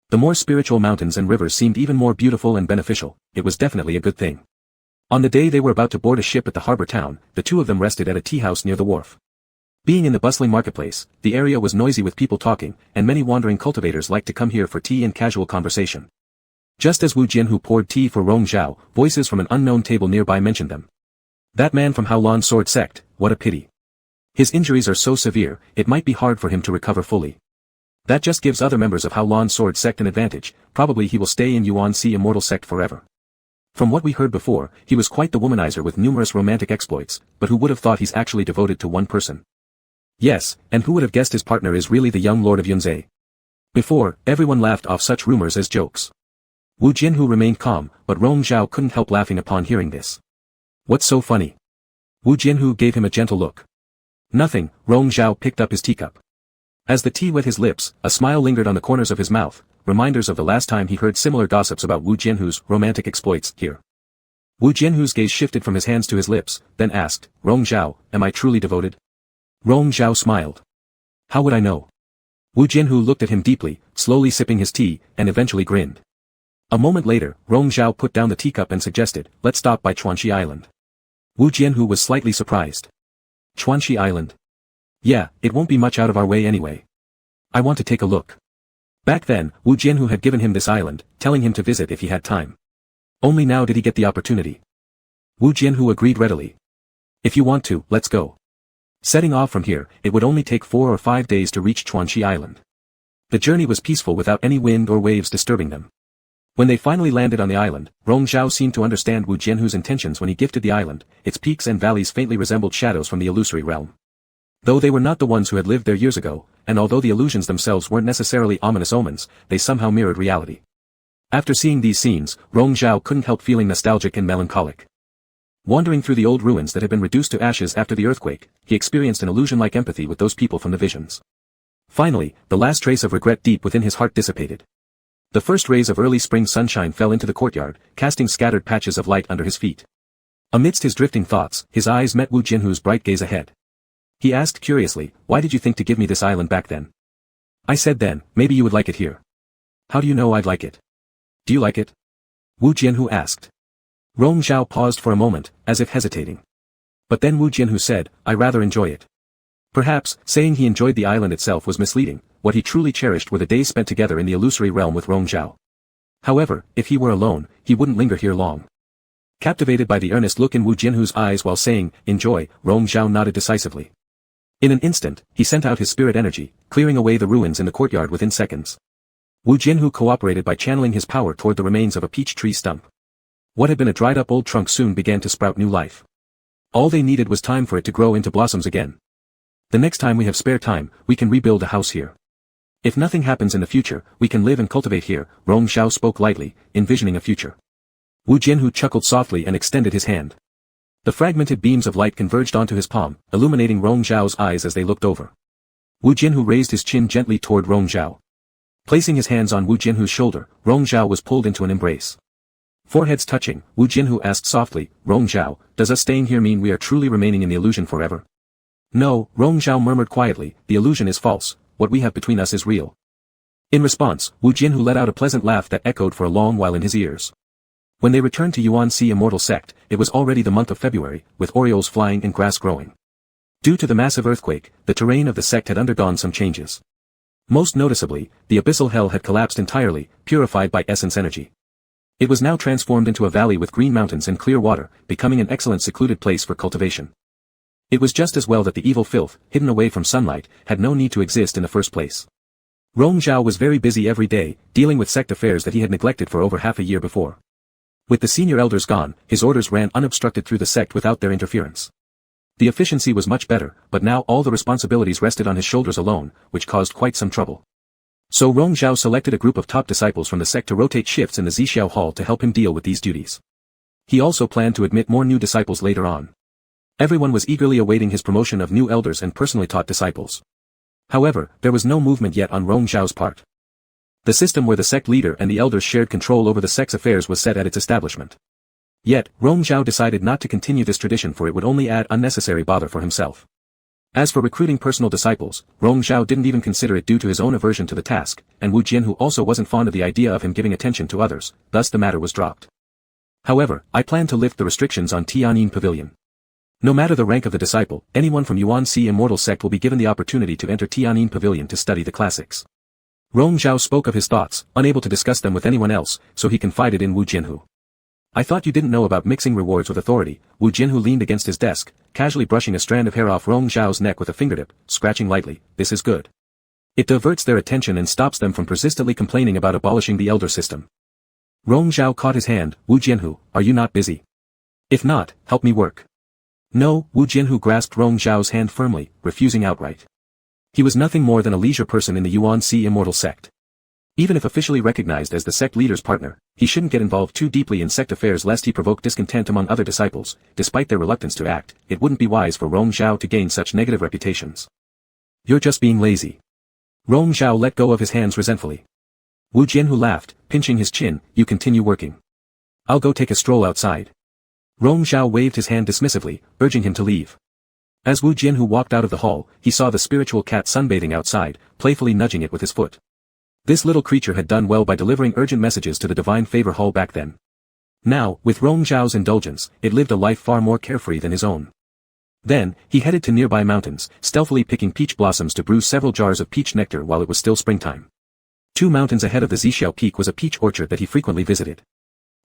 S1: The more spiritual mountains and rivers seemed even more beautiful and beneficial. It was definitely a good thing. On the day they were about to board a ship at the harbor town, the two of them rested at a tea house near the wharf. Being in the bustling marketplace, the area was noisy with people talking, and many wandering cultivators liked to come here for tea and casual conversation. Just as Wu Jianhu poured tea for Rong Zhao, voices from an unknown table nearby mentioned them. That man from Haolan Sword Sect, what a pity. His injuries are so severe, it might be hard for him to recover fully. That just gives other members of Haolan Sword Sect an advantage, probably he will stay in Yuan Si Immortal Sect forever. From what we heard before, he was quite the womanizer with numerous romantic exploits, but who would have thought he's actually devoted to one person? Yes, and who would have guessed his partner is really the young lord of Yunzhe? Before, everyone laughed off such rumors as jokes. Wu Jianhu remained calm, but Rong Zhao couldn't help laughing upon hearing this. What's so funny? Wu Jianhu gave him a gentle look. Nothing, Rong Zhao picked up his teacup. As the tea wet his lips, a smile lingered on the corners of his mouth, reminders of the last time he heard similar gossips about Wu Jianhu's romantic exploits here. Wu Jianhu's gaze shifted from his hands to his lips, then asked, Rong Zhao, am I truly devoted? Rong Zhao smiled. How would I know? Wu Jianhu looked at him deeply, slowly sipping his tea, and eventually grinned. A moment later, Rong Zhao put down the teacup and suggested, let's stop by Chuanxi Island. Wu Jianhu was slightly surprised. Chuanxi Island? Yeah, it won't be much out of our way anyway. I want to take a look. Back then, Wu Jianhu had given him this island, telling him to visit if he had time. Only now did he get the opportunity. Wu Jianhu agreed readily. If you want to, let's go. Setting off from here, it would only take 4 or 5 days to reach Chuanxi Island. The journey was peaceful without any wind or waves disturbing them. When they finally landed on the island, Rong Zhao seemed to understand Wu Jianhu's intentions when he gifted the island. Its peaks and valleys faintly resembled shadows from the illusory realm. Though they were not the ones who had lived there years ago, and although the illusions themselves weren't necessarily ominous omens, they somehow mirrored reality. After seeing these scenes, Rong Zhao couldn't help feeling nostalgic and melancholic. Wandering through the old ruins that had been reduced to ashes after the earthquake, he experienced an illusion-like empathy with those people from the visions. Finally, the last trace of regret deep within his heart dissipated. The first rays of early spring sunshine fell into the courtyard, casting scattered patches of light under his feet. Amidst his drifting thoughts, his eyes met Wu Jianhu's bright gaze ahead. He asked curiously, why did you think to give me this island back then? I said then, maybe you would like it here. How do you know I'd like it? Do you like it? Wu Jianhu asked. Rong Zhao paused for a moment, as if hesitating. But then Wu Jianhu said, I rather enjoy it. Perhaps, saying he enjoyed the island itself was misleading. What he truly cherished were the days spent together in the illusory realm with Rong Zhao. However, if he were alone, he wouldn't linger here long. Captivated by the earnest look in Wu Jianhu's eyes while saying, enjoy, Rong Zhao nodded decisively. In an instant, he sent out his spirit energy, clearing away the ruins in the courtyard within seconds. Wu Jianhu cooperated by channeling his power toward the remains of a peach tree stump. What had been a dried-up old trunk soon began to sprout new life. All they needed was time for it to grow into blossoms again. The next time we have spare time, we can rebuild a house here. If nothing happens in the future, we can live and cultivate here, Rong Zhao spoke lightly, envisioning a future. Wu Jianhu chuckled softly and extended his hand. The fragmented beams of light converged onto his palm, illuminating Rong Zhao's eyes as they looked over. Wu Jianhu raised his chin gently toward Rong Zhao. Placing his hands on Wu Jianhu's shoulder, Rong Zhao was pulled into an embrace. Foreheads touching, Wu Jianhu asked softly, Rong Zhao, does us staying here mean we are truly remaining in the illusion forever? No, Rong Zhao murmured quietly, the illusion is false. What we have between us is real. In response, Wu Jianhu let out a pleasant laugh that echoed for a long while in his ears. When they returned to Yuan Si Immortal Sect, it was already the month of February, with orioles flying and grass growing. Due to the massive earthquake, the terrain of the sect had undergone some changes. Most noticeably, the abyssal hell had collapsed entirely, purified by essence energy. It was now transformed into a valley with green mountains and clear water, becoming an excellent secluded place for cultivation. It was just as well that the evil filth, hidden away from sunlight, had no need to exist in the first place. Rong Zhao was very busy every day, dealing with sect affairs that he had neglected for over half a year before. With the senior elders gone, his orders ran unobstructed through the sect without their interference. The efficiency was much better, but now all the responsibilities rested on his shoulders alone, which caused quite some trouble. So Rong Zhao selected a group of top disciples from the sect to rotate shifts in the Zixiao Hall to help him deal with these duties. He also planned to admit more new disciples later on. Everyone was eagerly awaiting his promotion of new elders and personally taught disciples. However, there was no movement yet on Rong Zhao's part. The system where the sect leader and the elders shared control over the sect's affairs was set at its establishment. Yet, Rong Zhao decided not to continue this tradition for it would only add unnecessary bother for himself. As for recruiting personal disciples, Rong Zhao didn't even consider it due to his own aversion to the task, and Wu Jianhu also wasn't fond of the idea of him giving attention to others, thus the matter was dropped. However, I plan to lift the restrictions on Tianyin Pavilion. No matter the rank of the disciple, anyone from Yuan Si Immortal Sect will be given the opportunity to enter Tianyin Pavilion to study the classics. Rong Zhao spoke of his thoughts, unable to discuss them with anyone else, so he confided in Wu Jianhu. I thought you didn't know about mixing rewards with authority. Wu Jianhu leaned against his desk, casually brushing a strand of hair off Rong Zhao's neck with a fingertip, scratching lightly. This is good. It diverts their attention and stops them from persistently complaining about abolishing the elder system. Rong Zhao caught his hand. Wu Jianhu, are you not busy? If not, help me work. No, Wu Jianhu grasped Rong Zhao's hand firmly, refusing outright. He was nothing more than a leisure person in the Yuan Si Immortal Sect. Even if officially recognized as the sect leader's partner, he shouldn't get involved too deeply in sect affairs lest he provoke discontent among other disciples. Despite their reluctance to act, it wouldn't be wise for Rong Zhao to gain such negative reputations. You're just being lazy. Rong Zhao let go of his hands resentfully. Wu Jianhu laughed, pinching his chin. You continue working. I'll go take a stroll outside. Rong Zhao waved his hand dismissively, urging him to leave. As Wu Jianhu walked out of the hall, he saw the spiritual cat sunbathing outside, playfully nudging it with his foot. This little creature had done well by delivering urgent messages to the Divine Favor Hall back then. Now, with Rong Zhao's indulgence, it lived a life far more carefree than his own. Then, he headed to nearby mountains, stealthily picking peach blossoms to brew several jars of peach nectar while it was still springtime. 2 mountains ahead of the Zixiao Peak was a peach orchard that he frequently visited.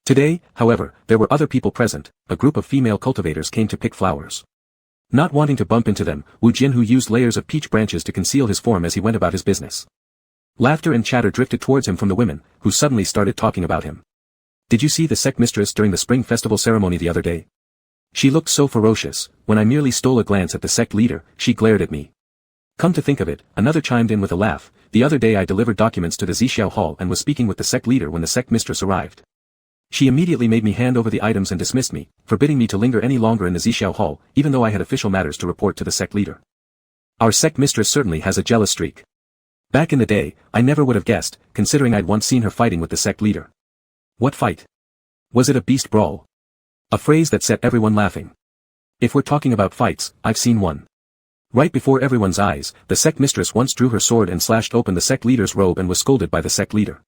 S1: Today, however, there were other people present. A group of female cultivators came to pick flowers. Not wanting to bump into them, Wu Jianhu used layers of peach branches to conceal his form as he went about his business. Laughter and chatter drifted towards him from the women, who suddenly started talking about him. Did you see the sect mistress during the spring festival ceremony the other day? She looked so ferocious. When I merely stole a glance at the sect leader, she glared at me. Come to think of it, another chimed in with a laugh. The other day I delivered documents to the Zixiao Hall and was speaking with the sect leader when the sect mistress arrived. She immediately made me hand over the items and dismissed me, forbidding me to linger any longer in the Zixiao Hall, even though I had official matters to report to the sect leader. Our sect mistress certainly has a jealous streak. Back in the day, I never would have guessed, considering I'd once seen her fighting with the sect leader. What fight? Was it a beast brawl? A phrase that set everyone laughing. If we're talking about fights, I've seen one. Right before everyone's eyes, the sect mistress once drew her sword and slashed open the sect leader's robe and was scolded by the sect leader.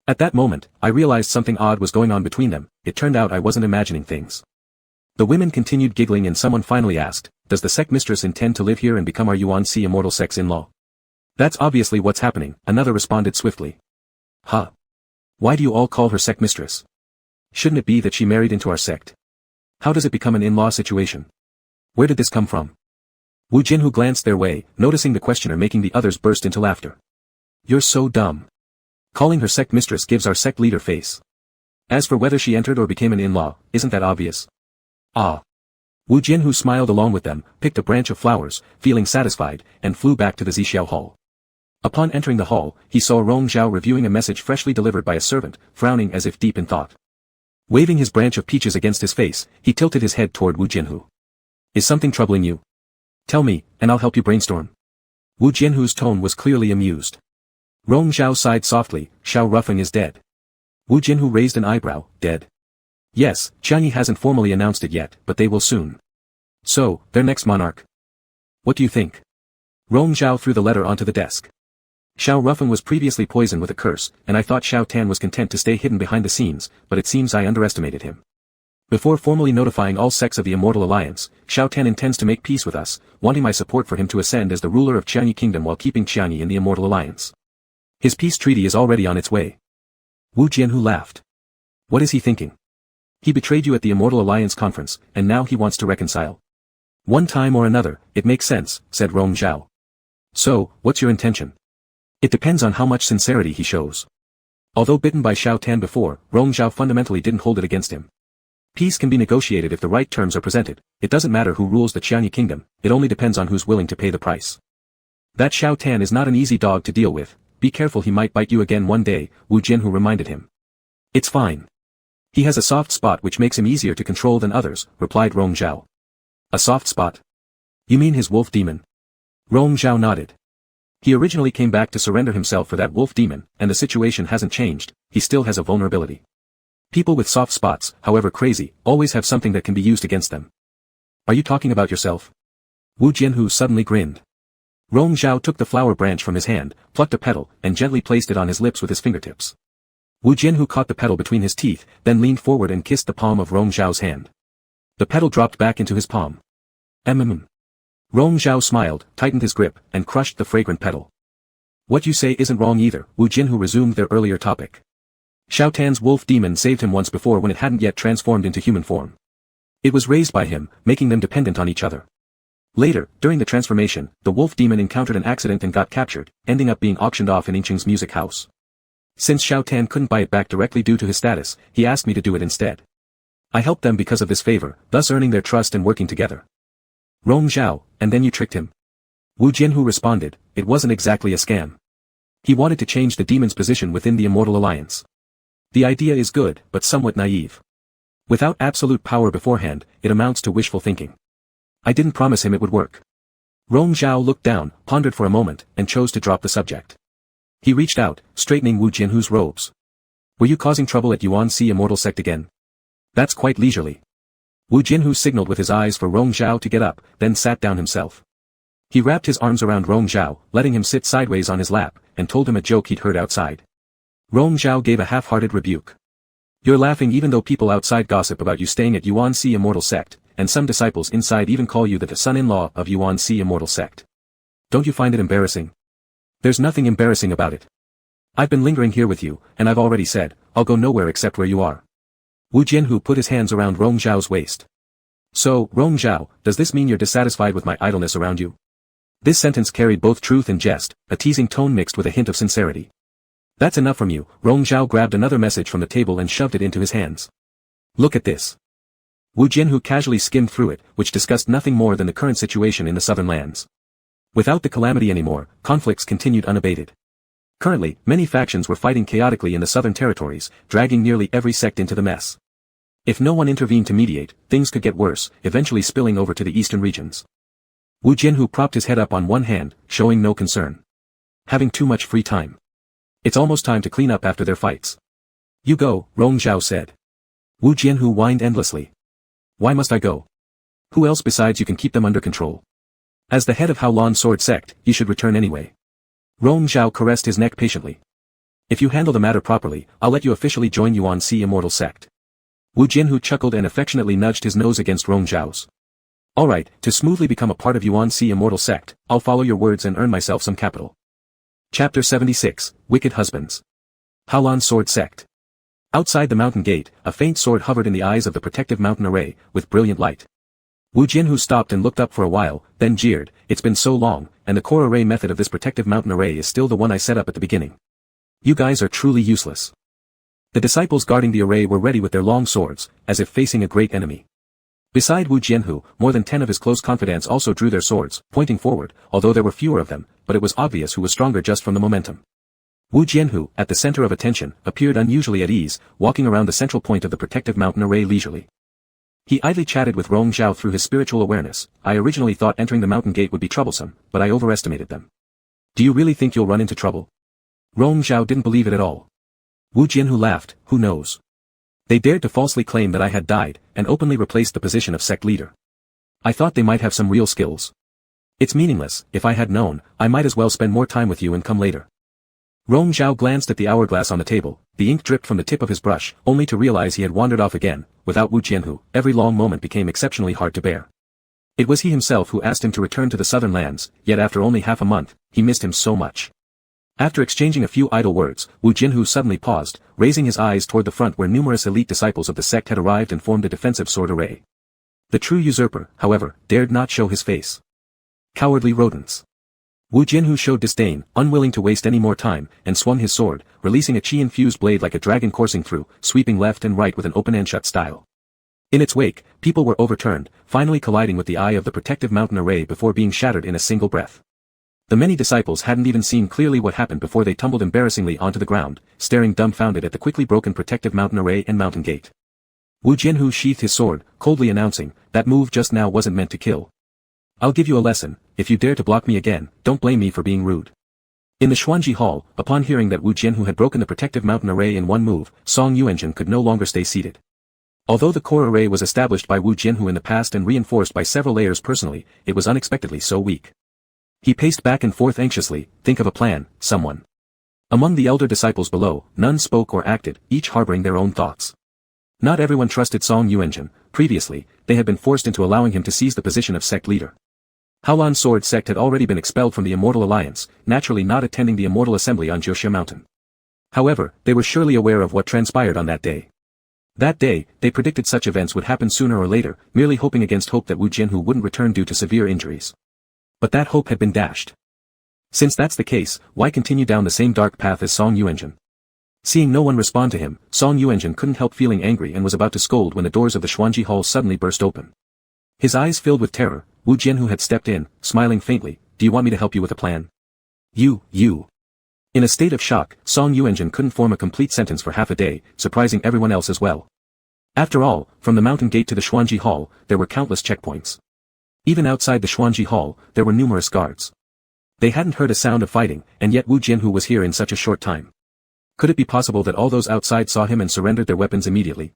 S1: At that moment, I realized something odd was going on between them. It turned out I wasn't imagining things. The women continued giggling and someone finally asked, does the sect mistress intend to live here and become our Yuan Si Immortal Sect's in-law? That's obviously what's happening, another responded swiftly. Huh. Why do you all call her sect mistress? Shouldn't it be that she married into our sect? How does it become an in-law situation? Where did this come from? Wu Jianhu glanced their way, noticing the questioner making the others burst into laughter. You're so dumb. Calling her sect mistress gives our sect leader face. As for whether she entered or became an in-law, isn't that obvious? Ah. Wu Jianhu smiled along with them, picked a branch of flowers, feeling satisfied, and flew back to the Zixiao Hall. Upon entering the hall, he saw Rong Zhao reviewing a message freshly delivered by a servant, frowning as if deep in thought. Waving his branch of peaches against his face, he tilted his head toward Wu Jianhu. Is something troubling you? Tell me, and I'll help you brainstorm. Wu Jianhu's tone was clearly amused. Rong Zhao sighed softly. Xiao Rufeng is dead. Wu Jianhu raised an eyebrow. Dead? Yes, Qianyi hasn't formally announced it yet, but they will soon. So, their next monarch. What do you think? Rong Zhao threw the letter onto the desk. Xiao Rufeng was previously poisoned with a curse, and I thought Xiao Tan was content to stay hidden behind the scenes, but it seems I underestimated him. Before formally notifying all sects of the Immortal Alliance, Xiao Tan intends to make peace with us, wanting my support for him to ascend as the ruler of Qianyi Kingdom while keeping Qianyi in the Immortal Alliance. His peace treaty is already on its way. Wu Jianhu laughed. What is he thinking? He betrayed you at the Immortal Alliance conference, and now he wants to reconcile. One time or another, it makes sense, said Rong Zhao. So, what's your intention? It depends on how much sincerity he shows. Although bitten by Xiao Tan before, Rong Zhao fundamentally didn't hold it against him. Peace can be negotiated if the right terms are presented. It doesn't matter who rules the Qianyi Kingdom, it only depends on who's willing to pay the price. That Xiao Tan is not an easy dog to deal with. Be careful, he might bite you again one day, Wu Jianhu reminded him. It's fine. He has a soft spot which makes him easier to control than others, replied Rong Zhao. A soft spot? You mean his wolf demon? Rong Zhao nodded. He originally came back to surrender himself for that wolf demon, and the situation hasn't changed. He still has a vulnerability. People with soft spots, however crazy, always have something that can be used against them. Are you talking about yourself? Wu Jianhu suddenly grinned. Rong Zhao took the flower branch from his hand, plucked a petal, and gently placed it on his lips with his fingertips. Wu Jianhu caught the petal between his teeth, then leaned forward and kissed the palm of Rong Zhao's hand. The petal dropped back into his palm. Rong Zhao smiled, tightened his grip, and crushed the fragrant petal. What you say isn't wrong either, Wu Jianhu resumed their earlier topic. Xiao Tan's wolf demon saved him once before when it hadn't yet transformed into human form. It was raised by him, making them dependent on each other. Later, during the transformation, the wolf demon encountered an accident and got captured, ending up being auctioned off in Yingqing's music house. Since Xiao Tan couldn't buy it back directly due to his status, he asked me to do it instead. I helped them because of this favor, thus earning their trust and working together. Rong Zhao, and then you tricked him? Wu Jianhu responded, it wasn't exactly a scam. He wanted to change the demon's position within the Immortal Alliance. The idea is good, but somewhat naive. Without absolute power beforehand, it amounts to wishful thinking. I didn't promise him it would work. Rong Zhao looked down, pondered for a moment, and chose to drop the subject. He reached out, straightening Wu Jianhu's robes. Were you causing trouble at Yuan Si Immortal Sect again? That's quite leisurely. Wu Jianhu signaled with his eyes for Rong Zhao to get up, then sat down himself. He wrapped his arms around Rong Zhao, letting him sit sideways on his lap, and told him a joke he'd heard outside. Rong Zhao gave a half-hearted rebuke. You're laughing even though people outside gossip about you staying at Yuan Si Immortal Sect, and some disciples inside even call you the son-in-law of Yuan Si Immortal Sect. Don't you find it embarrassing? There's nothing embarrassing about it. I've been lingering here with you, and I've already said, I'll go nowhere except where you are. Wu Jianhu put his hands around Rong Zhao's waist. So, Rong Zhao, does this mean you're dissatisfied with my idleness around you? This sentence carried both truth and jest, a teasing tone mixed with a hint of sincerity. That's enough from you. Rong Zhao grabbed another message from the table and shoved it into his hands. Look at this. Wu Jianhu casually skimmed through it, which discussed nothing more than the current situation in the southern lands. Without the calamity anymore, conflicts continued unabated. Currently, many factions were fighting chaotically in the southern territories, dragging nearly every sect into the mess. If no one intervened to mediate, things could get worse, eventually spilling over to the eastern regions. Wu Jianhu propped his head up on one hand, showing no concern. Having too much free time. It's almost time to clean up after their fights. You go, Rong Zhao said. Wu Jianhu whined endlessly. Why must I go? Who else besides you can keep them under control? As the head of Haolan Sword Sect, you should return anyway. Rong Zhao caressed his neck patiently. If you handle the matter properly, I'll let you officially join Yuan Si Immortal Sect. Wu Jianhu chuckled and affectionately nudged his nose against Rong Zhao's. Alright, to smoothly become a part of Yuan Si Immortal Sect, I'll follow your words and earn myself some capital. Chapter 76, Wicked Husbands. Haolan Sword Sect. Outside the mountain gate, a faint sword hovered in the eyes of the protective mountain array, with brilliant light. Wu Jianhu stopped and looked up for a while, then jeered, it's been so long, and the core array method of this protective mountain array is still the one I set up at the beginning. You guys are truly useless. The disciples guarding the array were ready with their long swords, as if facing a great enemy. Beside Wu Jianhu, more than 10 of his close confidants also drew their swords, pointing forward, although there were fewer of them, but it was obvious who was stronger just from the momentum. Wu Jianhu, at the center of attention, appeared unusually at ease, walking around the central point of the protective mountain array leisurely. He idly chatted with Rong Zhao through his spiritual awareness. I originally thought entering the mountain gate would be troublesome, but I overestimated them. Do you really think you'll run into trouble? Rong Zhao didn't believe it at all. Wu Jianhu laughed, who knows? They dared to falsely claim that I had died, and openly replaced the position of sect leader. I thought they might have some real skills. It's meaningless. If I had known, I might as well spend more time with you and come later. Rong Zhao glanced at the hourglass on the table. The ink dripped from the tip of his brush, only to realize he had wandered off again. Without Wu Jianhu, every long moment became exceptionally hard to bear. It was he himself who asked him to return to the southern lands, yet after only half a month, he missed him so much. After exchanging a few idle words, Wu Jianhu suddenly paused, raising his eyes toward the front where numerous elite disciples of the sect had arrived and formed a defensive sword array. The true usurper, however, dared not show his face. Cowardly rodents. Wu Jianhu showed disdain, unwilling to waste any more time, and swung his sword, releasing a chi-infused blade like a dragon coursing through, sweeping left and right with an open-and-shut style. In its wake, people were overturned, finally colliding with the eye of the protective mountain array before being shattered in a single breath. The many disciples hadn't even seen clearly what happened before they tumbled embarrassingly onto the ground, staring dumbfounded at the quickly broken protective mountain array and mountain gate. Wu Jianhu sheathed his sword, coldly announcing, that move just now wasn't meant to kill. I'll give you a lesson. If you dare to block me again, don't blame me for being rude. In the Xuanji Hall, upon hearing that Wu Jianhu had broken the protective mountain array in one move, Song Yuanjun could no longer stay seated. Although the core array was established by Wu Jianhu in the past and reinforced by several layers personally, it was unexpectedly so weak. He paced back and forth anxiously. Think of a plan, someone. Among the elder disciples below, none spoke or acted, each harboring their own thoughts. Not everyone trusted Song Yuanjun. Previously, they had been forced into allowing him to seize the position of sect leader. Haolan's sword sect had already been expelled from the Immortal Alliance, naturally not attending the Immortal Assembly on Jiuxia Mountain. However, they were surely aware of what transpired on that day. That day, they predicted such events would happen sooner or later, merely hoping against hope that Wu Jianhu wouldn't return due to severe injuries. But that hope had been dashed. Since that's the case, why continue down the same dark path as Song Yuanjun? Seeing no one respond to him, Song Yuanjun couldn't help feeling angry and was about to scold when the doors of the Xuanji Hall suddenly burst open. His eyes filled with terror, Wu Jianhu had stepped in, smiling faintly. "Do you want me to help you with a plan?" You. In a state of shock, Song Yuanjun couldn't form a complete sentence for half a day, surprising everyone else as well. After all, from the mountain gate to the Xuanji Hall, there were countless checkpoints. Even outside the Xuanji Hall, there were numerous guards. They hadn't heard a sound of fighting, and yet Wu Jianhu was here in such a short time. Could it be possible that all those outside saw him and surrendered their weapons immediately?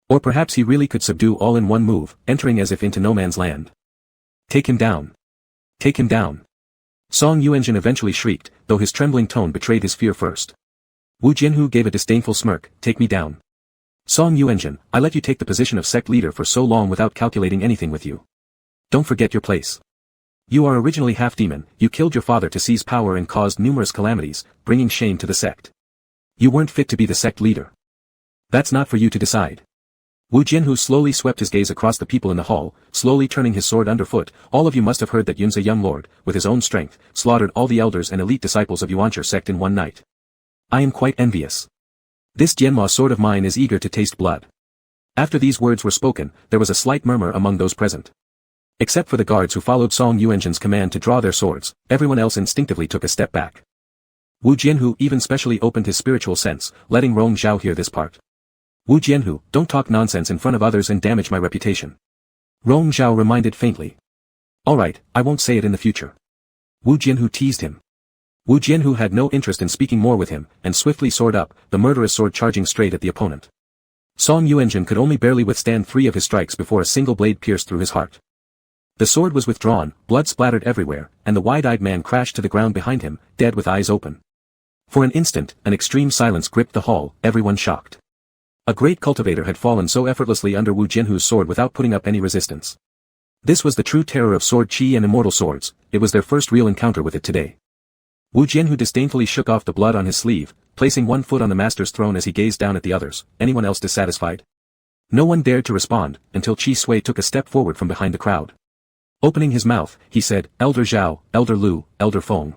S1: Or perhaps he really could subdue all in one move, entering as if into no man's land. Take him down. Take him down. Song Yuanjun eventually shrieked, though his trembling tone betrayed his fear first. Wu Jianhu gave a disdainful smirk. "Take me down. Song Yuanjun, I let you take the position of sect leader for so long without calculating anything with you. Don't forget your place. You are originally half-demon, you killed your father to seize power and caused numerous calamities, bringing shame to the sect. You weren't fit to be the sect leader. That's not for you to decide." Wu Jianhu slowly swept his gaze across the people in the hall, slowly turning his sword underfoot. "All of you must have heard that Yun's a young lord, with his own strength, slaughtered all the elders and elite disciples of Yuancher sect in one night. I am quite envious. This Jianma sword of mine is eager to taste blood." After these words were spoken, there was a slight murmur among those present. Except for the guards who followed Song Yuanjun's command to draw their swords, everyone else instinctively took a step back. Wu Jianhu even specially opened his spiritual sense, letting Rong Zhao hear this part. "Wu Jianhu, don't talk nonsense in front of others and damage my reputation," Rong Zhao reminded faintly. "Alright, I won't say it in the future." Wu Jianhu teased him. Wu Jianhu had no interest in speaking more with him, and swiftly soared up, the murderous sword charging straight at the opponent. Song Yuanjun could only barely withstand 3 of his strikes before a single blade pierced through his heart. The sword was withdrawn, blood splattered everywhere, and the wide-eyed man crashed to the ground behind him, dead with eyes open. For an instant, an extreme silence gripped the hall, everyone shocked. A great cultivator had fallen so effortlessly under Wu Jianhu's sword without putting up any resistance. This was the true terror of sword chi and immortal swords, it was their first real encounter with it today. Wu Jianhu disdainfully shook off the blood on his sleeve, placing one foot on the master's throne as he gazed down at the others. Anyone else dissatisfied? No one dared to respond, until Qi Sui took a step forward from behind the crowd. Opening his mouth, he said, "Elder Zhao, Elder Lu, Elder Feng."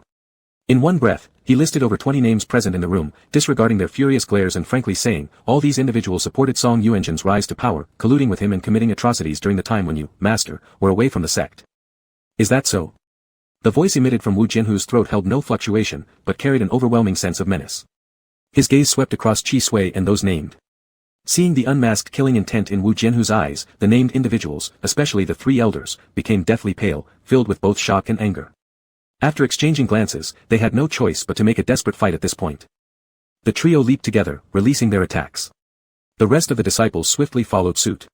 S1: In one breath, he listed over 20 names present in the room, disregarding their furious glares and frankly saying, all these individuals supported Song Yuanjun's rise to power, colluding with him and committing atrocities during the time when you, master, were away from the sect. Is that so? The voice emitted from Wu Jianhu's throat held no fluctuation, but carried an overwhelming sense of menace. His gaze swept across Qi Sui and those named. Seeing the unmasked killing intent in Wu Jianhu's eyes, the named individuals, especially the 3 elders, became deathly pale, filled with both shock and anger. After exchanging glances, they had no choice but to make a desperate fight at this point. The trio leaped together, releasing their attacks. The rest of the disciples swiftly followed suit.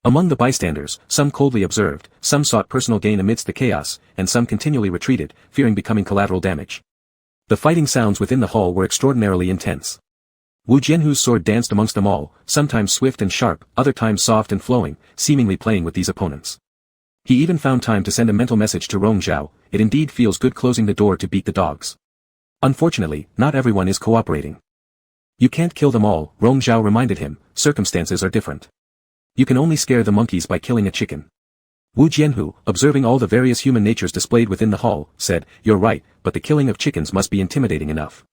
S1: Among the bystanders, some coldly observed, some sought personal gain amidst the chaos, and some continually retreated, fearing becoming collateral damage. The fighting sounds within the hall were extraordinarily intense. Wu Jianhu's sword danced amongst them all, sometimes swift and sharp, other times soft and flowing, seemingly playing with these opponents. He even found time to send a mental message to Rong Zhao, it indeed feels good closing the door to beat the dogs. Unfortunately, not everyone is cooperating. You can't kill them all, Rong Zhao reminded him, circumstances are different. You can only scare the monkeys by killing a chicken. Wu Jianhu, observing all the various human natures displayed within the hall, said, "You're right, but the killing of chickens must be intimidating enough.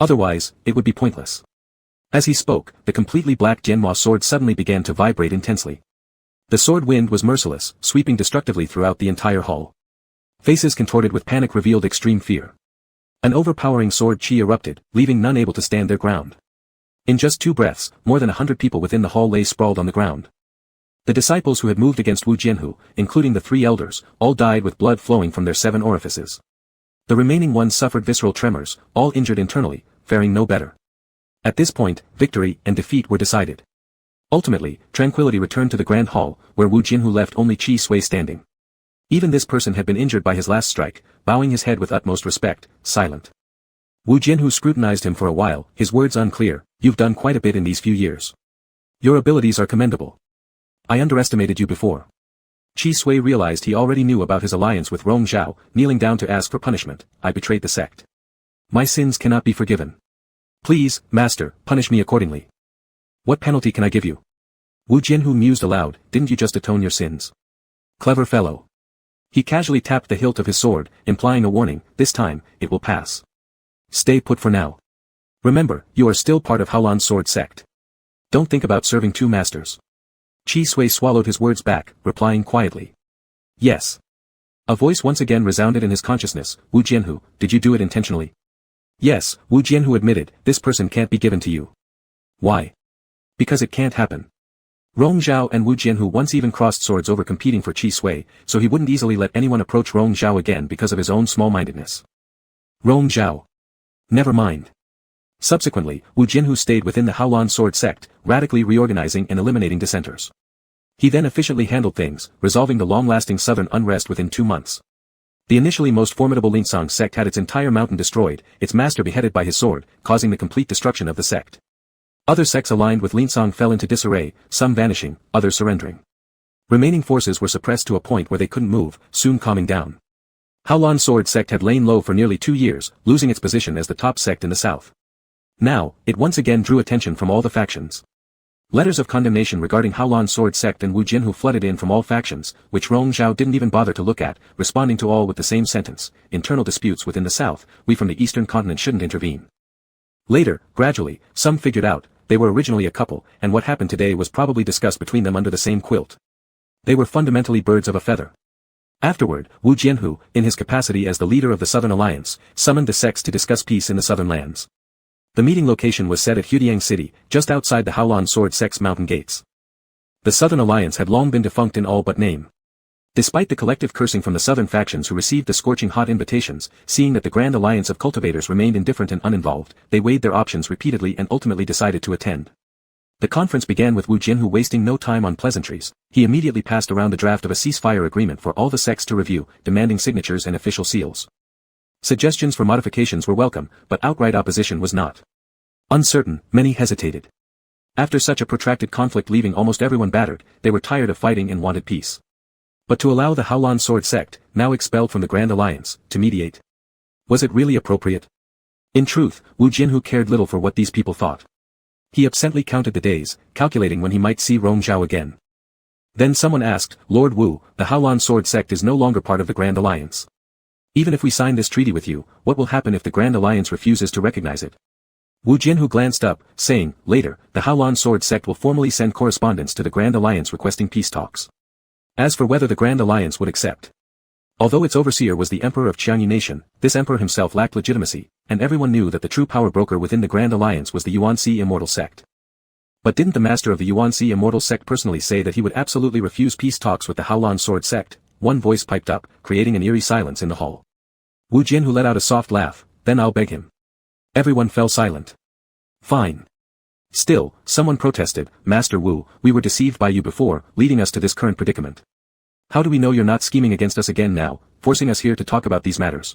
S1: Otherwise, it would be pointless." As he spoke, the completely black Jianhua sword suddenly began to vibrate intensely. The sword wind was merciless, sweeping destructively throughout the entire hall. Faces contorted with panic revealed extreme fear. An overpowering sword chi erupted, leaving none able to stand their ground. In just 2 breaths, more than 100 people within the hall lay sprawled on the ground. The disciples who had moved against Wu Jianhu, including the 3 elders, all died with blood flowing from their 7 orifices. The remaining ones suffered visceral tremors, all injured internally, faring no better. At this point, victory and defeat were decided. Ultimately, tranquility returned to the grand hall, where Wu Jianhu left only Qi Sui standing. Even this person had been injured by his last strike, bowing his head with utmost respect, silent. Wu Jianhu scrutinized him for a while, his words unclear. You've done quite a bit in these few years. Your abilities are commendable. I underestimated you before. Qi Sui realized he already knew about his alliance with Rong Zhao, kneeling down to ask for punishment. I betrayed the sect. My sins cannot be forgiven. Please, master, punish me accordingly. What penalty can I give you? Wu Jianhu mused aloud, didn't you just atone your sins? Clever fellow. He casually tapped the hilt of his sword, implying a warning, this time, it will pass. Stay put for now. Remember, you are still part of Haolan's sword sect. Don't think about serving two masters. Qi Sui swallowed his words back, replying quietly. Yes. A voice once again resounded in his consciousness, Wu Jianhu, did you do it intentionally? Yes, Wu Jianhu admitted, this person can't be given to you. Why? Because it can't happen. Rong Zhao and Wu Jianhu once even crossed swords over competing for Qi Sui, so he wouldn't easily let anyone approach Rong Zhao again because of his own small-mindedness. Rong Zhao. Never mind. Subsequently, Wu Jianhu stayed within the Haolan sword sect, radically reorganizing and eliminating dissenters. He then efficiently handled things, resolving the long-lasting southern unrest within 2 months. The initially most formidable Linsang sect had its entire mountain destroyed, its master beheaded by his sword, causing the complete destruction of the sect. Other sects aligned with Linsang fell into disarray, some vanishing, others surrendering. Remaining forces were suppressed to a point where they couldn't move, soon calming down. Haolan sword sect had lain low for nearly 2 years, losing its position as the top sect in the south. Now, it once again drew attention from all the factions. Letters of condemnation regarding Haolan sword sect and Wu Jianhu flooded in from all factions, which Rong Zhao didn't even bother to look at, responding to all with the same sentence, internal disputes within the south, we from the eastern continent shouldn't intervene. Later, gradually, some figured out, they were originally a couple, and what happened today was probably discussed between them under the same quilt. They were fundamentally birds of a feather. Afterward, Wu Jianhu, in his capacity as the leader of the Southern Alliance, summoned the sects to discuss peace in the southern lands. The meeting location was set at Hudiang City, just outside the Haolan sword sect's mountain gates. The Southern Alliance had long been defunct in all but name. Despite the collective cursing from the southern factions who received the scorching hot invitations, seeing that the Grand Alliance of cultivators remained indifferent and uninvolved, they weighed their options repeatedly and ultimately decided to attend. The conference began with Wu Jianhu wasting no time on pleasantries. He immediately passed around the draft of a ceasefire agreement for all the sects to review, demanding signatures and official seals. Suggestions for modifications were welcome, but outright opposition was not. Uncertain, many hesitated. After such a protracted conflict leaving almost everyone battered, they were tired of fighting and wanted peace. But to allow the Haolan sword sect, now expelled from the Grand Alliance, to mediate. Was it really appropriate? In truth, Wu Jianhu cared little for what these people thought. He absently counted the days, calculating when he might see Rong Zhao again. Then someone asked, Lord Wu, the Haolan sword sect is no longer part of the Grand Alliance. Even if we sign this treaty with you, what will happen if the Grand Alliance refuses to recognize it? Wu Jianhu glanced up, saying, later, the Haolan sword sect will formally send correspondence to the Grand Alliance requesting peace talks. As for whether the Grand Alliance would accept. Although its overseer was the Emperor of Qiangyu Nation, this emperor himself lacked legitimacy, and everyone knew that the true power broker within the Grand Alliance was the Yuanxi Immortal Sect. But didn't the master of the Yuanxi Immortal Sect personally say that he would absolutely refuse peace talks with the Haolan sword sect? One voice piped up, creating an eerie silence in the hall. Wu Jianhu let out a soft laugh, then I'll beg him. Everyone fell silent. Fine. Still, someone protested, Master Wu, we were deceived by you before, leading us to this current predicament. How do we know you're not scheming against us again now, forcing us here to talk about these matters?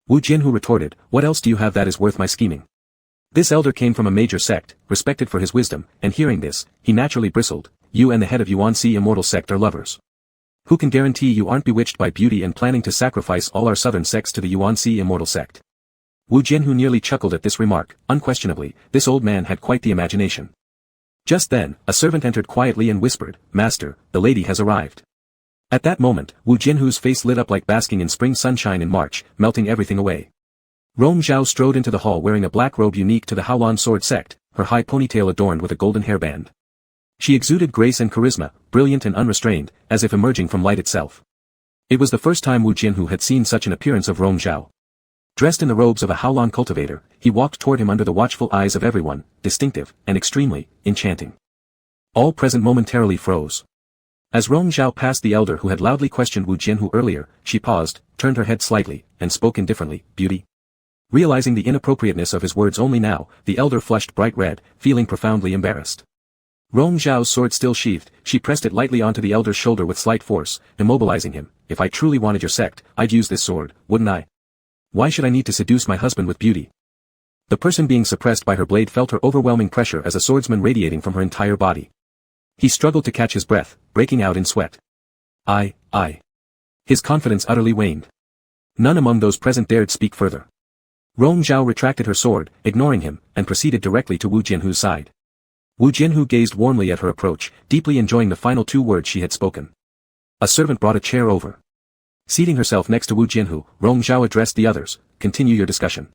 S1: Wu Jianhu retorted, what else do you have that is worth my scheming? This elder came from a major sect, respected for his wisdom, and hearing this, he naturally bristled, you and the head of Yuanxi Immortal Sect are lovers. Who can guarantee you aren't bewitched by beauty and planning to sacrifice all our southern sects to the Yuanxi Immortal Sect? Wu Jianhu nearly chuckled at this remark. Unquestionably, this old man had quite the imagination. Just then, a servant entered quietly and whispered, Master, the lady has arrived. At that moment, Wu Jianhu's face lit up like basking in spring sunshine in March, melting everything away. Rong Zhao strode into the hall wearing a black robe unique to the Haolan sword sect, her high ponytail adorned with a golden hairband. She exuded grace and charisma, brilliant and unrestrained, as if emerging from light itself. It was the first time Wu Jianhu had seen such an appearance of Rong Zhao. Dressed in the robes of a Haolan cultivator, he walked toward him under the watchful eyes of everyone, distinctive, and extremely enchanting. All present momentarily froze. As Rong Zhao passed the elder who had loudly questioned Wu Jianhu earlier, she paused, turned her head slightly, and spoke indifferently, beauty. Realizing the inappropriateness of his words only now, the elder flushed bright red, feeling profoundly embarrassed. Rong Zhao's sword still sheathed, she pressed it lightly onto the elder's shoulder with slight force, immobilizing him. If I truly wanted your sect, I'd use this sword, wouldn't I? Why should I need to seduce my husband with beauty? The person being suppressed by her blade felt her overwhelming pressure as a swordsman radiating from her entire body. He struggled to catch his breath, breaking out in sweat. I. His confidence utterly waned. None among those present dared speak further. Rong Zhao retracted her sword, ignoring him, and proceeded directly to Wu Jianhu's side. Wu Jianhu gazed warmly at her approach, deeply enjoying the final 2 words she had spoken. A servant brought a chair over. Seating herself next to Wu Jianhu, Rong Zhao addressed the others. Continue your discussion.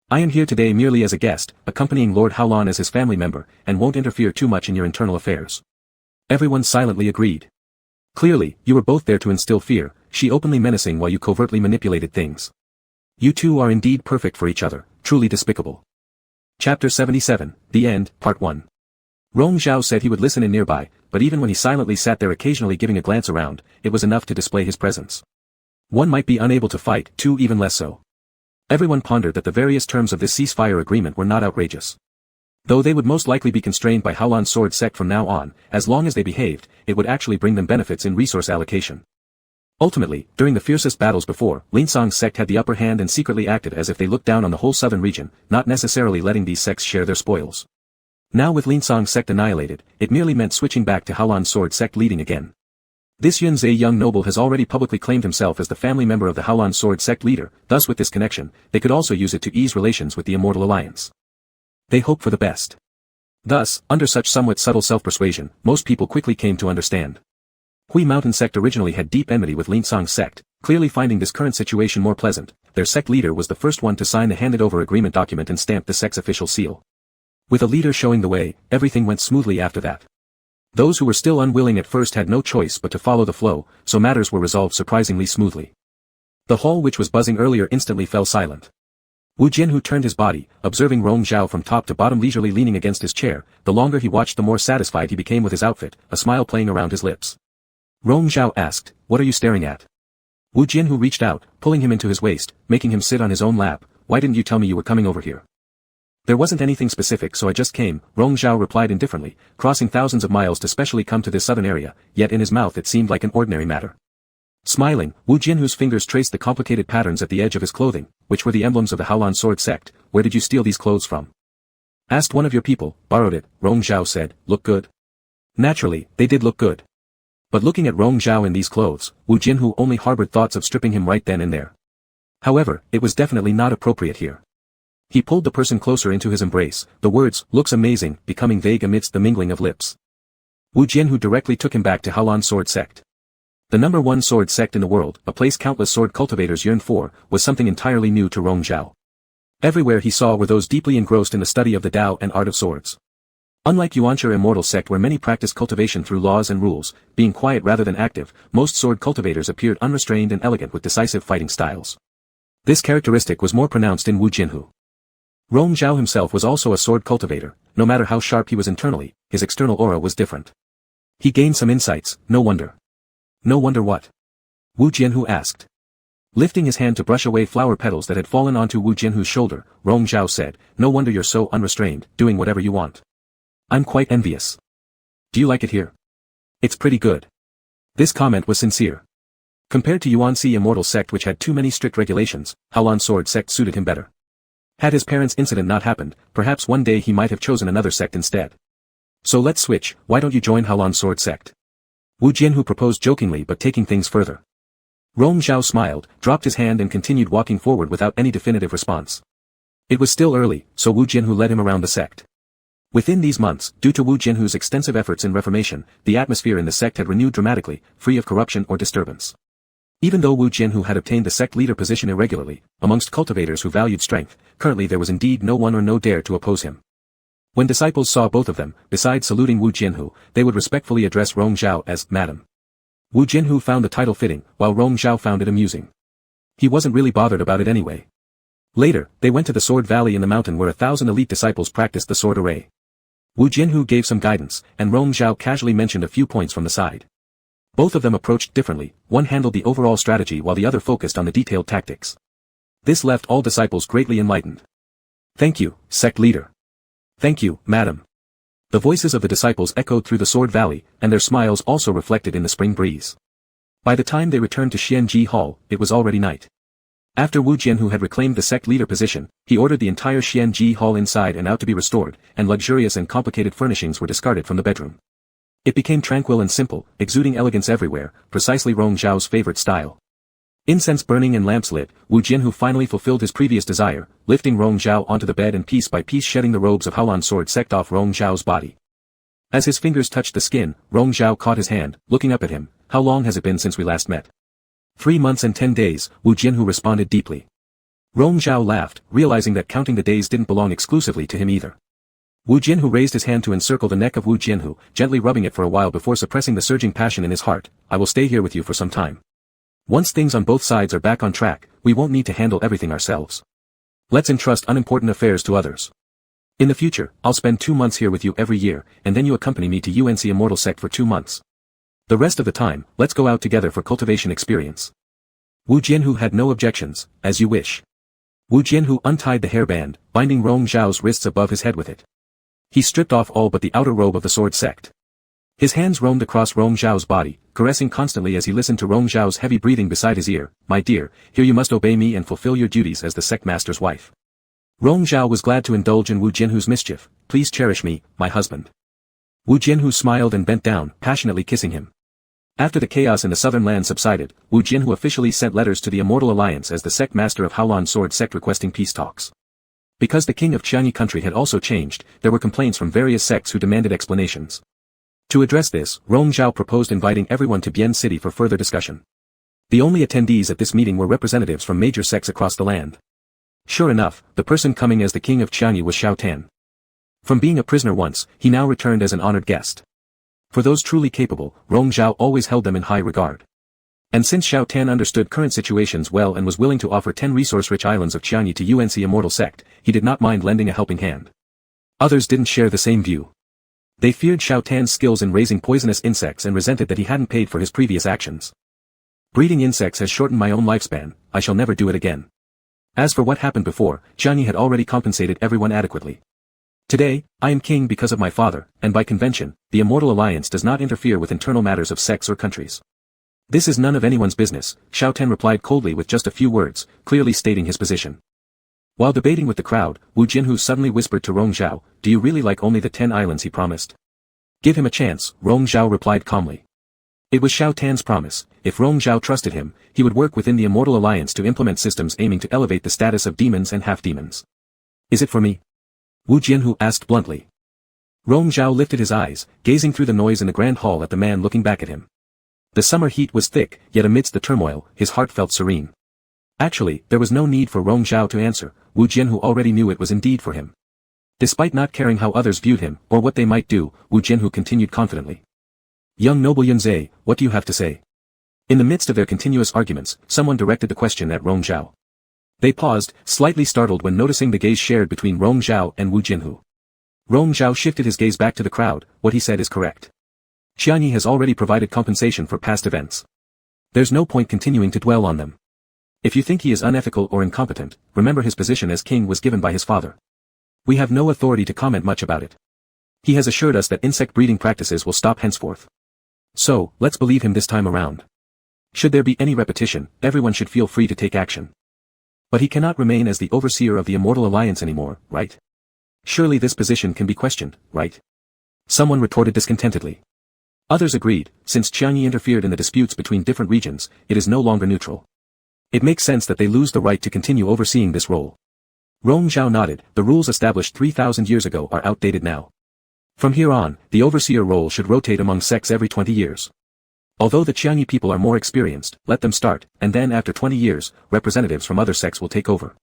S1: I am here today merely as a guest, accompanying Lord Haolan as his family member, and won't interfere too much in your internal affairs. Everyone silently agreed. Clearly, you were both there to instill fear, she openly menacing while you covertly manipulated things. You two are indeed perfect for each other, truly despicable. Chapter 77, The End, Part 1. Rong Zhao said he would listen in nearby, but even when he silently sat there occasionally giving a glance around, it was enough to display his presence. One might be unable to fight, two even less so. Everyone pondered that the various terms of this ceasefire agreement were not outrageous. Though they would most likely be constrained by Haolan's sword sect from now on, as long as they behaved, it would actually bring them benefits in resource allocation. Ultimately, during the fiercest battles before, Linsong's sect had the upper hand and secretly acted as if they looked down on the whole southern region, not necessarily letting these sects share their spoils. Now with Linsong's sect annihilated, it merely meant switching back to Haolan's sword sect leading again. This Yunzhe young noble has already publicly claimed himself as the family member of the Haolan sword sect leader, thus with this connection, they could also use it to ease relations with the Immortal Alliance. They hope for the best. Thus, under such somewhat subtle self-persuasion, most people quickly came to understand. Hui Mountain sect originally had deep enmity with Linsong's sect, clearly finding this current situation more pleasant. Their sect leader was the first one to sign the handed-over agreement document and stamp the sect's official seal. With a leader showing the way, everything went smoothly after that. Those who were still unwilling at first had no choice but to follow the flow, so matters were resolved surprisingly smoothly. The hall which was buzzing earlier instantly fell silent. Wu Jianhu turned his body, observing Rong Zhao from top to bottom leisurely leaning against his chair. The longer he watched the more satisfied he became with his outfit, a smile playing around his lips. Rong Zhao asked, "What are you staring at?" Wu Jianhu reached out, pulling him into his waist, making him sit on his own lap. "Why didn't you tell me you were coming over here?" "There wasn't anything specific so I just came," Rong Zhao replied indifferently, crossing thousands of miles to specially come to this southern area, yet in his mouth it seemed like an ordinary matter. Smiling, Wu Jianhu's fingers traced the complicated patterns at the edge of his clothing, which were the emblems of the Haolan sword sect. "Where did you steal these clothes from?" "Asked one of your people, borrowed it," Rong Zhao said. "Look good?" Naturally, they did look good. But looking at Rong Zhao in these clothes, Wu Jianhu only harbored thoughts of stripping him right then and there. However, it was definitely not appropriate here. He pulled the person closer into his embrace, the words, "looks amazing," becoming vague amidst the mingling of lips. Wu Jianhu directly took him back to Haolan sword sect. The number one sword sect in the world, a place countless sword cultivators yearned for, was something entirely new to Rong Zhao. Everywhere he saw were those deeply engrossed in the study of the Tao and art of swords. Unlike Yuanshi immortal sect where many practice cultivation through laws and rules, being quiet rather than active, most sword cultivators appeared unrestrained and elegant with decisive fighting styles. This characteristic was more pronounced in Wu Jianhu. Rong Zhao himself was also a sword cultivator. No matter how sharp he was internally, his external aura was different. He gained some insights, no wonder. "No wonder what?" Wu Jianhu asked. Lifting his hand to brush away flower petals that had fallen onto Wu Jianhu's shoulder, Rong Zhao said, "No wonder you're so unrestrained, doing whatever you want. I'm quite envious. Do you like it here?" "It's pretty good." This comment was sincere. Compared to Yuanshi immortal sect which had too many strict regulations, Haolan sword sect suited him better. Had his parents' incident not happened, perhaps one day he might have chosen another sect instead. "So let's switch, why don't you join Haolan sword sect?" Wu Jianhu proposed jokingly but taking things further. Rong Zhao smiled, dropped his hand and continued walking forward without any definitive response. It was still early, so Wu Jianhu led him around the sect. Within these months, due to Wu Jianhu's extensive efforts in reformation, the atmosphere in the sect had renewed dramatically, free of corruption or disturbance. Even though Wu Jianhu had obtained the sect leader position irregularly, amongst cultivators who valued strength, currently there was indeed no one or no dare to oppose him. When disciples saw both of them, besides saluting Wu Jianhu, they would respectfully address Rong Zhao as Madam. Wu Jianhu found the title fitting, while Rong Zhao found it amusing. He wasn't really bothered about it anyway. Later, they went to the Sword Valley in the mountain where 1,000 elite disciples practiced the sword array. Wu Jianhu gave some guidance, and Rong Zhao casually mentioned a few points from the side. Both of them approached differently, one handled the overall strategy while the other focused on the detailed tactics. This left all disciples greatly enlightened. "Thank you, sect leader." "Thank you, madam." The voices of the disciples echoed through the Sword Valley, and their smiles also reflected in the spring breeze. By the time they returned to Xianji Hall, it was already night. After Wu Jianhu had reclaimed the sect leader position, he ordered the entire Xianji hall inside and out to be restored, and luxurious and complicated furnishings were discarded from the bedroom. It became tranquil and simple, exuding elegance everywhere, precisely Rong Zhao's favorite style. Incense burning and lamps lit, Wu Jianhu finally fulfilled his previous desire, lifting Rong Zhao onto the bed and piece by piece shedding the robes of Haolan sword sect off Rong Zhao's body. As his fingers touched the skin, Rong Zhao caught his hand, looking up at him. How long has it been since we last met? 3 months and 10 days, Wu Jianhu responded deeply. Rong Zhao laughed, realizing that counting the days didn't belong exclusively to him either. Wu Jianhu raised his hand to encircle the neck of Wu Jianhu, gently rubbing it for a while before suppressing the surging passion in his heart. I will stay here with you for some time. Once things on both sides are back on track, we won't need to handle everything ourselves. Let's entrust unimportant affairs to others. In the future, I'll spend 2 months here with you every year, and then you accompany me to UNC Immortal Sect for 2 months. The rest of the time, let's go out together for cultivation experience. Wu Jianhu had no objections, as you wish. Wu Jianhu untied the hairband, binding Rong Zhao's wrists above his head with it. He stripped off all but the outer robe of the sword sect. His hands roamed across Rong Zhao's body, caressing constantly as he listened to Rong Zhao's heavy breathing beside his ear. My dear, here you must obey me and fulfill your duties as the sect master's wife. Rong Zhao was glad to indulge in Wu Jianhu's mischief. Please cherish me, my husband. Wu Jianhu smiled and bent down, passionately kissing him. After the chaos in the southern land subsided, Wu Jianhu officially sent letters to the Immortal Alliance as the sect master of Haolan sword sect requesting peace talks. Because the king of Qianyi country had also changed, there were complaints from various sects who demanded explanations. To address this, Rong Zhao proposed inviting everyone to Bian City for further discussion. The only attendees at this meeting were representatives from major sects across the land. Sure enough, the person coming as the king of Qianyi was Xiao Tan. From being a prisoner once, he now returned as an honored guest. For those truly capable, Rong Zhao always held them in high regard. And since Xiao Tan understood current situations well and was willing to offer 10 resource-rich islands of Qianyi to UNC Immortal Sect, he did not mind lending a helping hand. Others didn't share the same view. They feared Xiao Tan's skills in raising poisonous insects and resented that he hadn't paid for his previous actions. Breeding insects has shortened my own lifespan, I shall never do it again. As for what happened before, Qianyi had already compensated everyone adequately. Today, I am king because of my father, and by convention, the Immortal Alliance does not interfere with internal matters of sects or countries. This is none of anyone's business, Xiao Tan replied coldly with just a few words, clearly stating his position. While debating with the crowd, Wu Jianhu suddenly whispered to Rong Zhao, do you really like only the 10 islands he promised? Give him a chance, Rong Zhao replied calmly. It was Xiao Tan's promise. If Rong Zhao trusted him, he would work within the Immortal Alliance to implement systems aiming to elevate the status of demons and half-demons. Is it for me? Wu Jianhu asked bluntly. Rong Zhao lifted his eyes, gazing through the noise in the grand hall at the man looking back at him. The summer heat was thick, yet amidst the turmoil, his heart felt serene. Actually, there was no need for Rong Zhao to answer, Wu Jianhu already knew it was indeed for him. Despite not caring how others viewed him, or what they might do, Wu Jianhu continued confidently. Young noble Yunzhe, what do you have to say? In the midst of their continuous arguments, someone directed the question at Rong Zhao. They paused, slightly startled when noticing the gaze shared between Rong Zhao and Wu Jianhu. Rong Zhao shifted his gaze back to the crowd. What he said is correct. Qianyi has already provided compensation for past events. There's no point continuing to dwell on them. If you think he is unethical or incompetent, remember his position as king was given by his father. We have no authority to comment much about it. He has assured us that insect breeding practices will stop henceforth. So, let's believe him this time around. Should there be any repetition, everyone should feel free to take action. But he cannot remain as the overseer of the Immortal Alliance anymore, right? Surely this position can be questioned, right? Someone retorted discontentedly. Others agreed, since Qianyi interfered in the disputes between different regions, it is no longer neutral. It makes sense that they lose the right to continue overseeing this role. Rong Zhao nodded, the rules established 3,000 years ago are outdated now. From here on, the overseer role should rotate among sects every 20 years. Although the Qianyi people are more experienced, let them start, and then after 20 years, representatives from other sects will take over.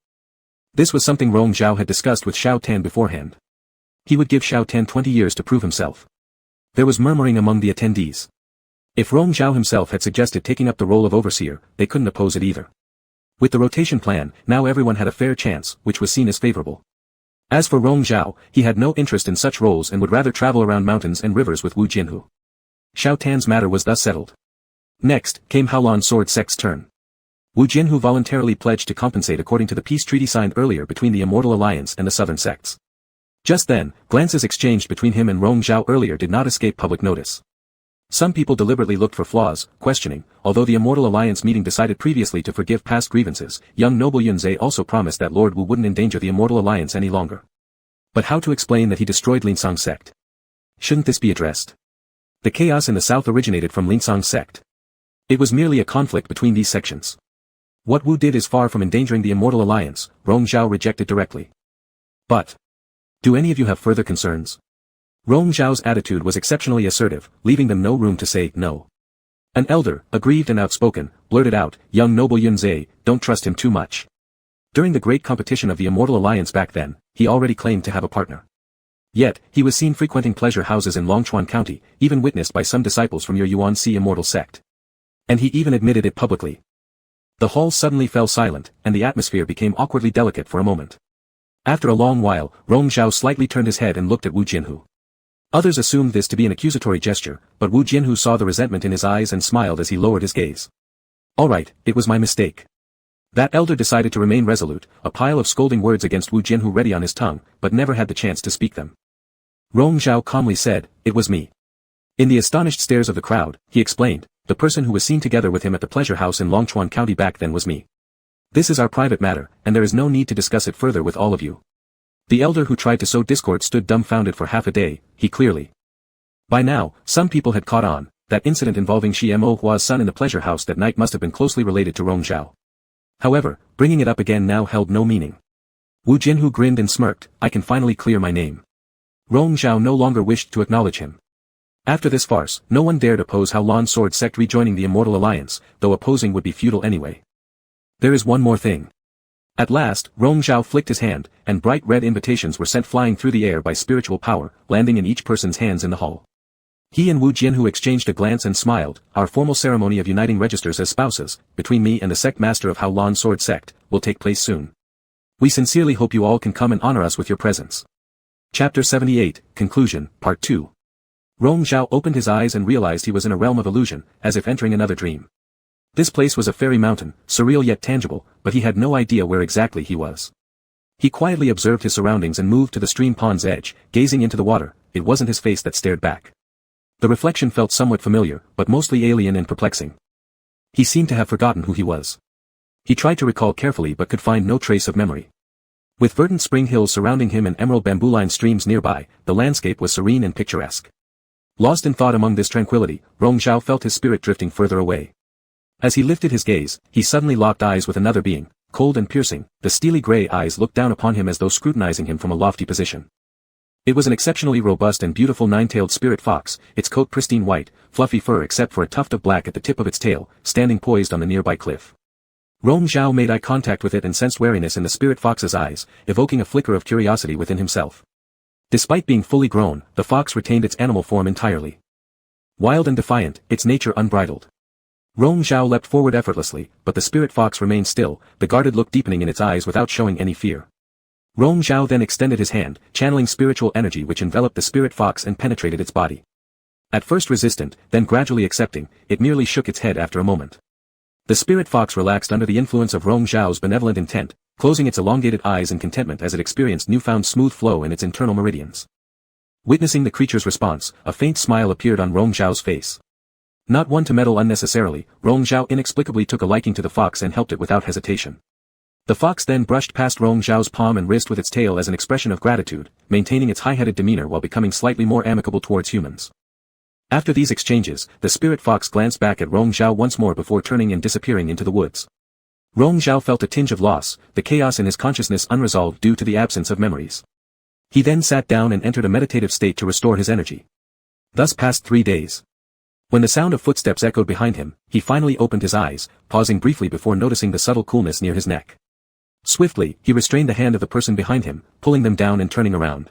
S1: This was something Rong Zhao had discussed with Xiao Tan beforehand. He would give Xiao Tan 20 years to prove himself. There was murmuring among the attendees. If Rong Zhao himself had suggested taking up the role of overseer, they couldn't oppose it either. With the rotation plan, now everyone had a fair chance, which was seen as favorable. As for Rong Zhao, he had no interest in such roles and would rather travel around mountains and rivers with Wu Jianhu. Xiao Tan's matter was thus settled. Next, came Haolan sword sect's turn. Wu Jianhu voluntarily pledged to compensate according to the peace treaty signed earlier between the Immortal Alliance and the southern sects. Just then, glances exchanged between him and Rong Zhao earlier did not escape public notice. Some people deliberately looked for flaws, questioning, although the Immortal Alliance meeting decided previously to forgive past grievances, young noble Yunzhe also promised that Lord Wu wouldn't endanger the Immortal Alliance any longer. But how to explain that he destroyed Linsang's sect? Shouldn't this be addressed? The chaos in the south originated from Linsang's sect. It was merely a conflict between these sections. What Wu did is far from endangering the Immortal Alliance, Rong Zhao rejected directly. But do any of you have further concerns? Rong Zhao's attitude was exceptionally assertive, leaving them no room to say no. An elder, aggrieved and outspoken, blurted out, young noble Yunzhe, don't trust him too much. During the great competition of the Immortal Alliance back then, he already claimed to have a partner. Yet, he was seen frequenting pleasure houses in Longchuan County, even witnessed by some disciples from your Yuan-Si Immortal sect. And he even admitted it publicly. The hall suddenly fell silent, and the atmosphere became awkwardly delicate for a moment. After a long while, Rong Zhao slightly turned his head and looked at Wu Jianhu. Others assumed this to be an accusatory gesture, but Wu Jianhu saw the resentment in his eyes and smiled as he lowered his gaze. All right, it was my mistake. That elder decided to remain resolute, a pile of scolding words against Wu Jianhu ready on his tongue, but never had the chance to speak them. Rong Zhao calmly said, it was me. In the astonished stares of the crowd, he explained, the person who was seen together with him at the pleasure house in Longchuan County back then was me. This is our private matter, and there is no need to discuss it further with all of you. The elder who tried to sow discord stood dumbfounded for half a day, he clearly. By now, some people had caught on, that incident involving Shi Mo Hua's son in the pleasure house that night must have been closely related to Rong Zhao. However, bringing it up again now held no meaning. Wu Jianhu grinned and smirked, I can finally clear my name. Rong Zhao no longer wished to acknowledge him. After this farce, no one dared oppose Hao Lan Sword sect rejoining the Immortal Alliance, though opposing would be futile anyway. There is one more thing. At last, Rong Zhao flicked his hand, and bright red invitations were sent flying through the air by spiritual power, landing in each person's hands in the hall. He and Wu Jianhu exchanged a glance and smiled, our formal ceremony of uniting registers as spouses, between me and the sect master of Hao Lan Sword sect, will take place soon. We sincerely hope you all can come and honor us with your presence. Chapter 78, Conclusion, Part 2. Rong Zhao opened his eyes and realized he was in a realm of illusion, as if entering another dream. This place was a fairy mountain, surreal yet tangible, but he had no idea where exactly he was. He quietly observed his surroundings and moved to the stream pond's edge, gazing into the water. It wasn't his face that stared back. The reflection felt somewhat familiar, but mostly alien and perplexing. He seemed to have forgotten who he was. He tried to recall carefully but could find no trace of memory. With verdant spring hills surrounding him and emerald bamboo-lined streams nearby, the landscape was serene and picturesque. Lost in thought among this tranquility, Rong Zhao felt his spirit drifting further away. As he lifted his gaze, he suddenly locked eyes with another being, cold and piercing. The steely gray eyes looked down upon him as though scrutinizing him from a lofty position. It was an exceptionally robust and beautiful nine-tailed spirit fox, its coat pristine white, fluffy fur except for a tuft of black at the tip of its tail, standing poised on the nearby cliff. Rong Zhao made eye contact with it and sensed wariness in the spirit fox's eyes, evoking a flicker of curiosity within himself. Despite being fully grown, the fox retained its animal form entirely. Wild and defiant, its nature unbridled. Rong Zhao leapt forward effortlessly, but the spirit fox remained still, the guarded look deepening in its eyes without showing any fear. Rong Zhao then extended his hand, channeling spiritual energy which enveloped the spirit fox and penetrated its body. At first resistant, then gradually accepting, it merely shook its head after a moment. The spirit fox relaxed under the influence of Rong Zhao's benevolent intent, closing its elongated eyes in contentment as it experienced newfound smooth flow in its internal meridians. Witnessing the creature's response, a faint smile appeared on Rong Zhao's face. Not one to meddle unnecessarily, Rong Zhao inexplicably took a liking to the fox and helped it without hesitation. The fox then brushed past Rong Zhao's palm and wrist with its tail as an expression of gratitude, maintaining its high-headed demeanor while becoming slightly more amicable towards humans. After these exchanges, the spirit fox glanced back at Rong Zhao once more before turning and disappearing into the woods. Rong Zhao felt a tinge of loss, the chaos in his consciousness unresolved due to the absence of memories. He then sat down and entered a meditative state to restore his energy. Thus passed 3 days. When the sound of footsteps echoed behind him, he finally opened his eyes, pausing briefly before noticing the subtle coolness near his neck. Swiftly, he restrained the hand of the person behind him, pulling them down and turning around.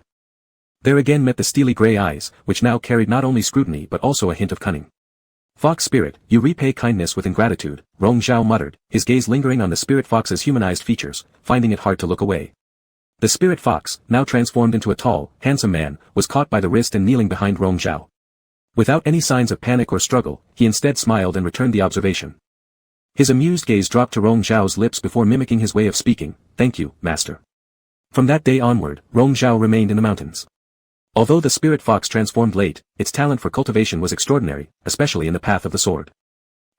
S1: There again met the steely gray eyes, which now carried not only scrutiny but also a hint of cunning. Fox spirit, you repay kindness with ingratitude, Rong Zhao muttered, his gaze lingering on the spirit fox's humanized features, finding it hard to look away. The spirit fox, now transformed into a tall, handsome man, was caught by the wrist and kneeling behind Rong Zhao. Without any signs of panic or struggle, he instead smiled and returned the observation. His amused gaze dropped to Rong Zhao's lips before mimicking his way of speaking, "Thank you, master." From that day onward, Rong Zhao remained in the mountains. Although the spirit fox transformed late, its talent for cultivation was extraordinary, especially in the path of the sword.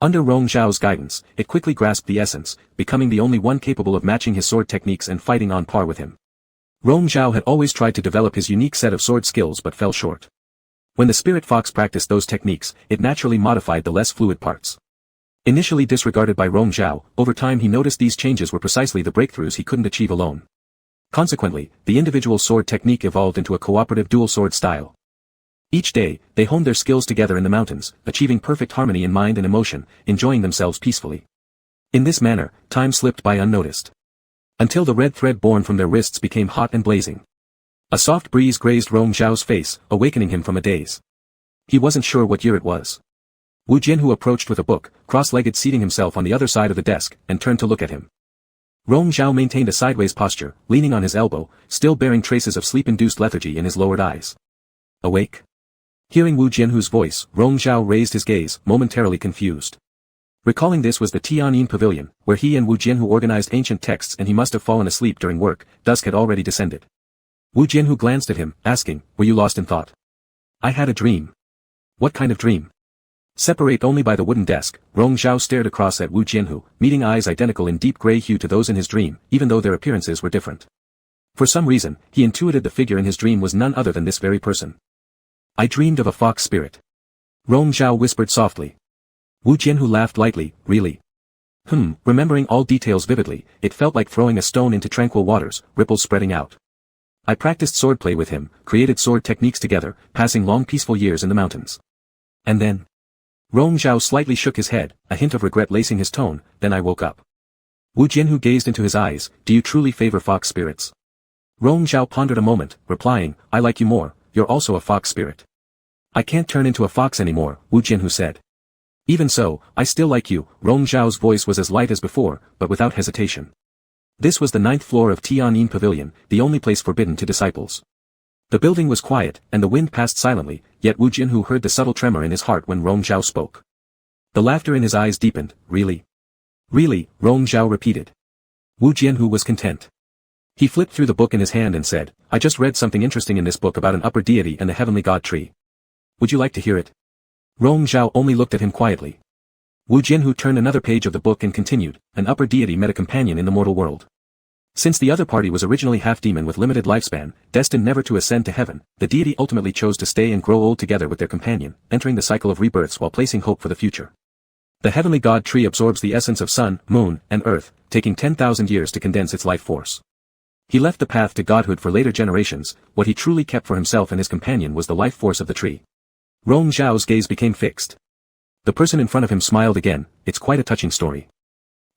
S1: Under Rong Zhao's guidance, it quickly grasped the essence, becoming the only one capable of matching his sword techniques and fighting on par with him. Rong Zhao had always tried to develop his unique set of sword skills but fell short. When the spirit fox practiced those techniques, it naturally modified the less fluid parts. Initially disregarded by Rong Zhao, over time he noticed these changes were precisely the breakthroughs he couldn't achieve alone. Consequently, the individual sword technique evolved into a cooperative dual sword style. Each day, they honed their skills together in the mountains, achieving perfect harmony in mind and emotion, enjoying themselves peacefully. In this manner, time slipped by unnoticed. Until the red thread born from their wrists became hot and blazing. A soft breeze grazed Rong Zhao's face, awakening him from a daze. He wasn't sure what year it was. Wu Jianhu approached with a book, cross-legged, seating himself on the other side of the desk, and turned to look at him. Rong Zhao maintained a sideways posture, leaning on his elbow, still bearing traces of sleep-induced lethargy in his lowered eyes. Awake? Hearing Wu Jianhu's voice, Rong Zhao raised his gaze, momentarily confused. Recalling this was the Tianyin Pavilion, where he and Wu Jianhu organized ancient texts, and he must have fallen asleep during work. Dusk had already descended. Wu Jianhu glanced at him, asking, "Were you lost in thought?" "I had a dream." "What kind of dream?" Separate only by the wooden desk, Rong Zhao stared across at Wu Jianhu, meeting eyes identical in deep gray hue to those in his dream, even though their appearances were different. For some reason, he intuited the figure in his dream was none other than this very person. "I dreamed of a fox spirit." Rong Zhao whispered softly. Wu Jianhu laughed lightly. "Really?" Remembering all details vividly, it felt like throwing a stone into tranquil waters, ripples spreading out. "I practiced swordplay with him, created sword techniques together, passing long peaceful years in the mountains. And then?" Rong Zhao slightly shook his head, a hint of regret lacing his tone. "Then I woke up." Wu Jianhu gazed into his eyes. "Do you truly favor fox spirits?" Rong Zhao pondered a moment, replying, "I like you more, you're also a fox spirit." "I can't turn into a fox anymore," Wu Jianhu said. "Even so, I still like you." Rong Zhao's voice was as light as before, but without hesitation. This was the 9th floor of Tianyin Pavilion, the only place forbidden to disciples. The building was quiet, and the wind passed silently, yet Wu Jianhu heard the subtle tremor in his heart when Rong Zhao spoke. The laughter in his eyes deepened. "Really?" "Really," Rong Zhao repeated. Wu Jianhu was content. He flipped through the book in his hand and said, "I just read something interesting in this book about an upper deity and the heavenly god tree. Would you like to hear it?" Rong Zhao only looked at him quietly. Wu Jianhu turned another page of the book and continued, "An upper deity met a companion in the mortal world. Since the other party was originally half-demon with limited lifespan, destined never to ascend to heaven, the deity ultimately chose to stay and grow old together with their companion, entering the cycle of rebirths while placing hope for the future. The heavenly god tree absorbs the essence of sun, moon, and earth, taking 10,000 years to condense its life force. He left the path to godhood for later generations. What he truly kept for himself and his companion was the life force of the tree." Rong Zhao's gaze became fixed. The person in front of him smiled again. "It's quite a touching story.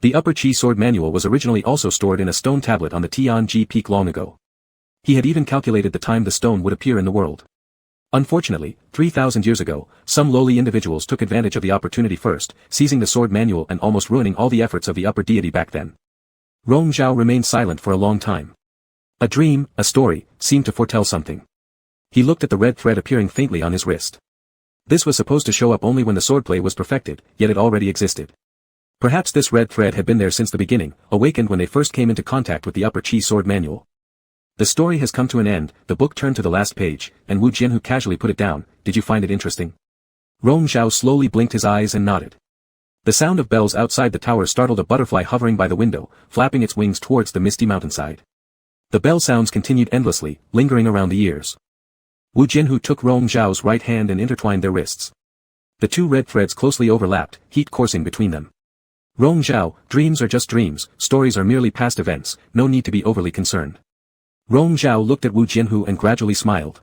S1: The Upper Qi sword manual was originally also stored in a stone tablet on the Tianji peak long ago. He had even calculated the time the stone would appear in the world. Unfortunately, 3,000 years ago, some lowly individuals took advantage of the opportunity first, seizing the sword manual and almost ruining all the efforts of the upper deity back then." Rong Zhao remained silent for a long time. A dream, a story, seemed to foretell something. He looked at the red thread appearing faintly on his wrist. This was supposed to show up only when the swordplay was perfected, yet it already existed. Perhaps this red thread had been there since the beginning, awakened when they first came into contact with the Upper Qi sword manual. The story has come to an end. The book turned to the last page, and Wu Jianhu casually put it down. "Did you find it interesting?" Rong Zhao slowly blinked his eyes and nodded. The sound of bells outside the tower startled a butterfly hovering by the window, flapping its wings towards the misty mountainside. The bell sounds continued endlessly, lingering around the ears. Wu Jianhu took Rong Zhao's right hand and intertwined their wrists. The two red threads closely overlapped, heat coursing between them. "Rong Zhao, dreams are just dreams, stories are merely past events, no need to be overly concerned." Rong Zhao looked at Wu Jianhu and gradually smiled.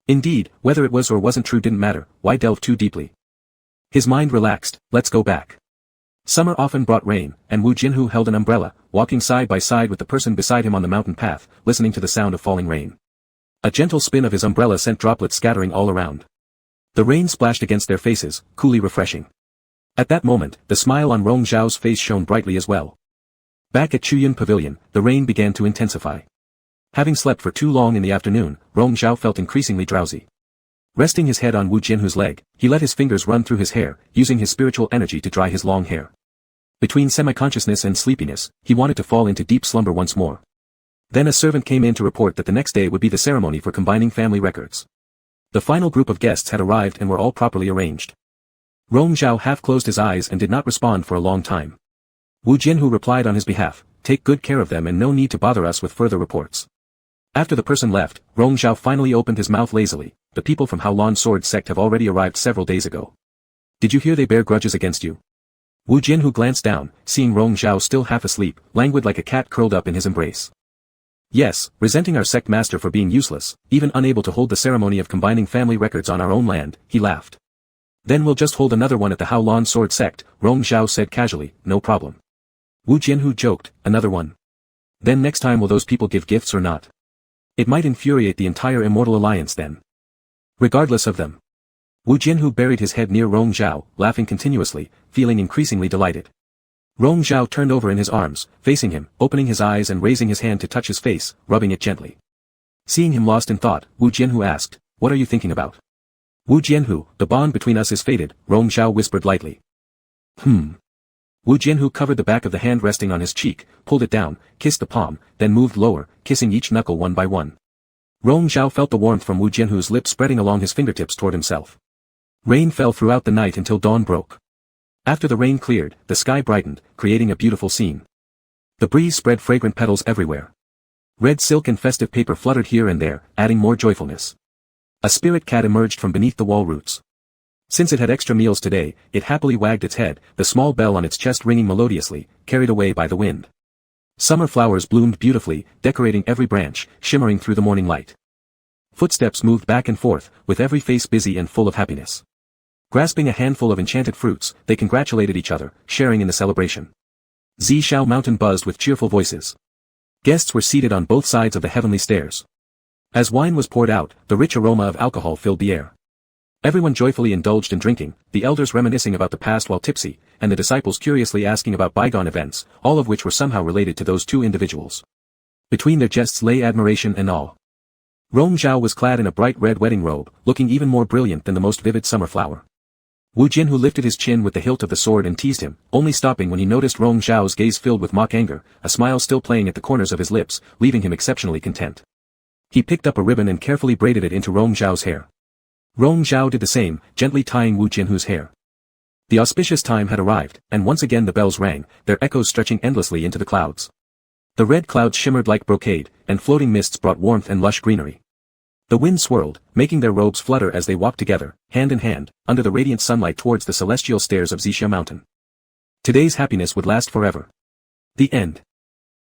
S1: Indeed, whether it was or wasn't true didn't matter, why delve too deeply? His mind relaxed. Let's go back. Summer often brought rain, and Wu Jianhu held an umbrella, walking side by side with the person beside him on the mountain path, listening to the sound of falling rain. A gentle spin of his umbrella sent droplets scattering all around. The rain splashed against their faces, coolly refreshing. At that moment, the smile on Rong Zhao's face shone brightly as well. Back at Chuyin Pavilion, the rain began to intensify. Having slept for too long in the afternoon, Rong Zhao felt increasingly drowsy. Resting his head on Wu Jianhu's leg, he let his fingers run through his hair, using his spiritual energy to dry his long hair. Between semi-consciousness and sleepiness, he wanted to fall into deep slumber once more. Then a servant came in to report that the next day would be the ceremony for combining family records. The final group of guests had arrived and were all properly arranged. Rong Zhao half closed his eyes and did not respond for a long time. Wu Jianhu replied on his behalf, "Take good care of them and no need to bother us with further reports." After the person left, Rong Zhao finally opened his mouth lazily. "The people from Haolan Sword Sect have already arrived several days ago. Did you hear they bear grudges against you?" Wu Jianhu glanced down, seeing Rong Zhao still half asleep, languid like a cat curled up in his embrace. "Yes, resenting our sect master for being useless, even unable to hold the ceremony of combining family records on our own land," he laughed. "Then we'll just hold another one at the Haolan Sword Sect," Rong Zhao said casually, "no problem." Wu Jianhu joked, "Another one? Then next time will those people give gifts or not? It might infuriate the entire Immortal Alliance then." "Regardless of them." Wu Jianhu buried his head near Rong Zhao, laughing continuously, feeling increasingly delighted. Rong Zhao turned over in his arms, facing him, opening his eyes and raising his hand to touch his face, rubbing it gently. Seeing him lost in thought, Wu Jianhu asked, "What are you thinking about?" "Wu Jianhu, the bond between us is faded," Rong Zhao whispered lightly. Wu Jianhu covered the back of the hand resting on his cheek, pulled it down, kissed the palm, then moved lower, kissing each knuckle one by one. Rong Zhao felt the warmth from Wu Jianhu's lips spreading along his fingertips toward himself. Rain fell throughout the night until dawn broke. After the rain cleared, the sky brightened, creating a beautiful scene. The breeze spread fragrant petals everywhere. Red silk and festive paper fluttered here and there, adding more joyfulness. A spirit cat emerged from beneath the wall roots. Since it had extra meals today, it happily wagged its head, the small bell on its chest ringing melodiously, carried away by the wind. Summer flowers bloomed beautifully, decorating every branch, shimmering through the morning light. Footsteps moved back and forth, with every face busy and full of happiness. Grasping a handful of enchanted fruits, they congratulated each other, sharing in the celebration. Zishao Mountain buzzed with cheerful voices. Guests were seated on both sides of the heavenly stairs. As wine was poured out, the rich aroma of alcohol filled the air. Everyone joyfully indulged in drinking, the elders reminiscing about the past while tipsy, and the disciples curiously asking about bygone events, all of which were somehow related to those two individuals. Between their jests lay admiration and awe. Rong Zhao was clad in a bright red wedding robe, looking even more brilliant than the most vivid summer flower. Wu Jianhu lifted his chin with the hilt of the sword and teased him, only stopping when he noticed Rong Zhao's gaze filled with mock anger, a smile still playing at the corners of his lips, leaving him exceptionally content. He picked up a ribbon and carefully braided it into Rong Zhao's hair. Rong Zhao did the same, gently tying Wu Jianhu's hair. The auspicious time had arrived, and once again the bells rang, their echoes stretching endlessly into the clouds. The red clouds shimmered like brocade, and floating mists brought warmth and lush greenery. The wind swirled, making their robes flutter as they walked together, hand in hand, under the radiant sunlight towards the celestial stairs of Zishao Mountain. Today's happiness would last forever. The end.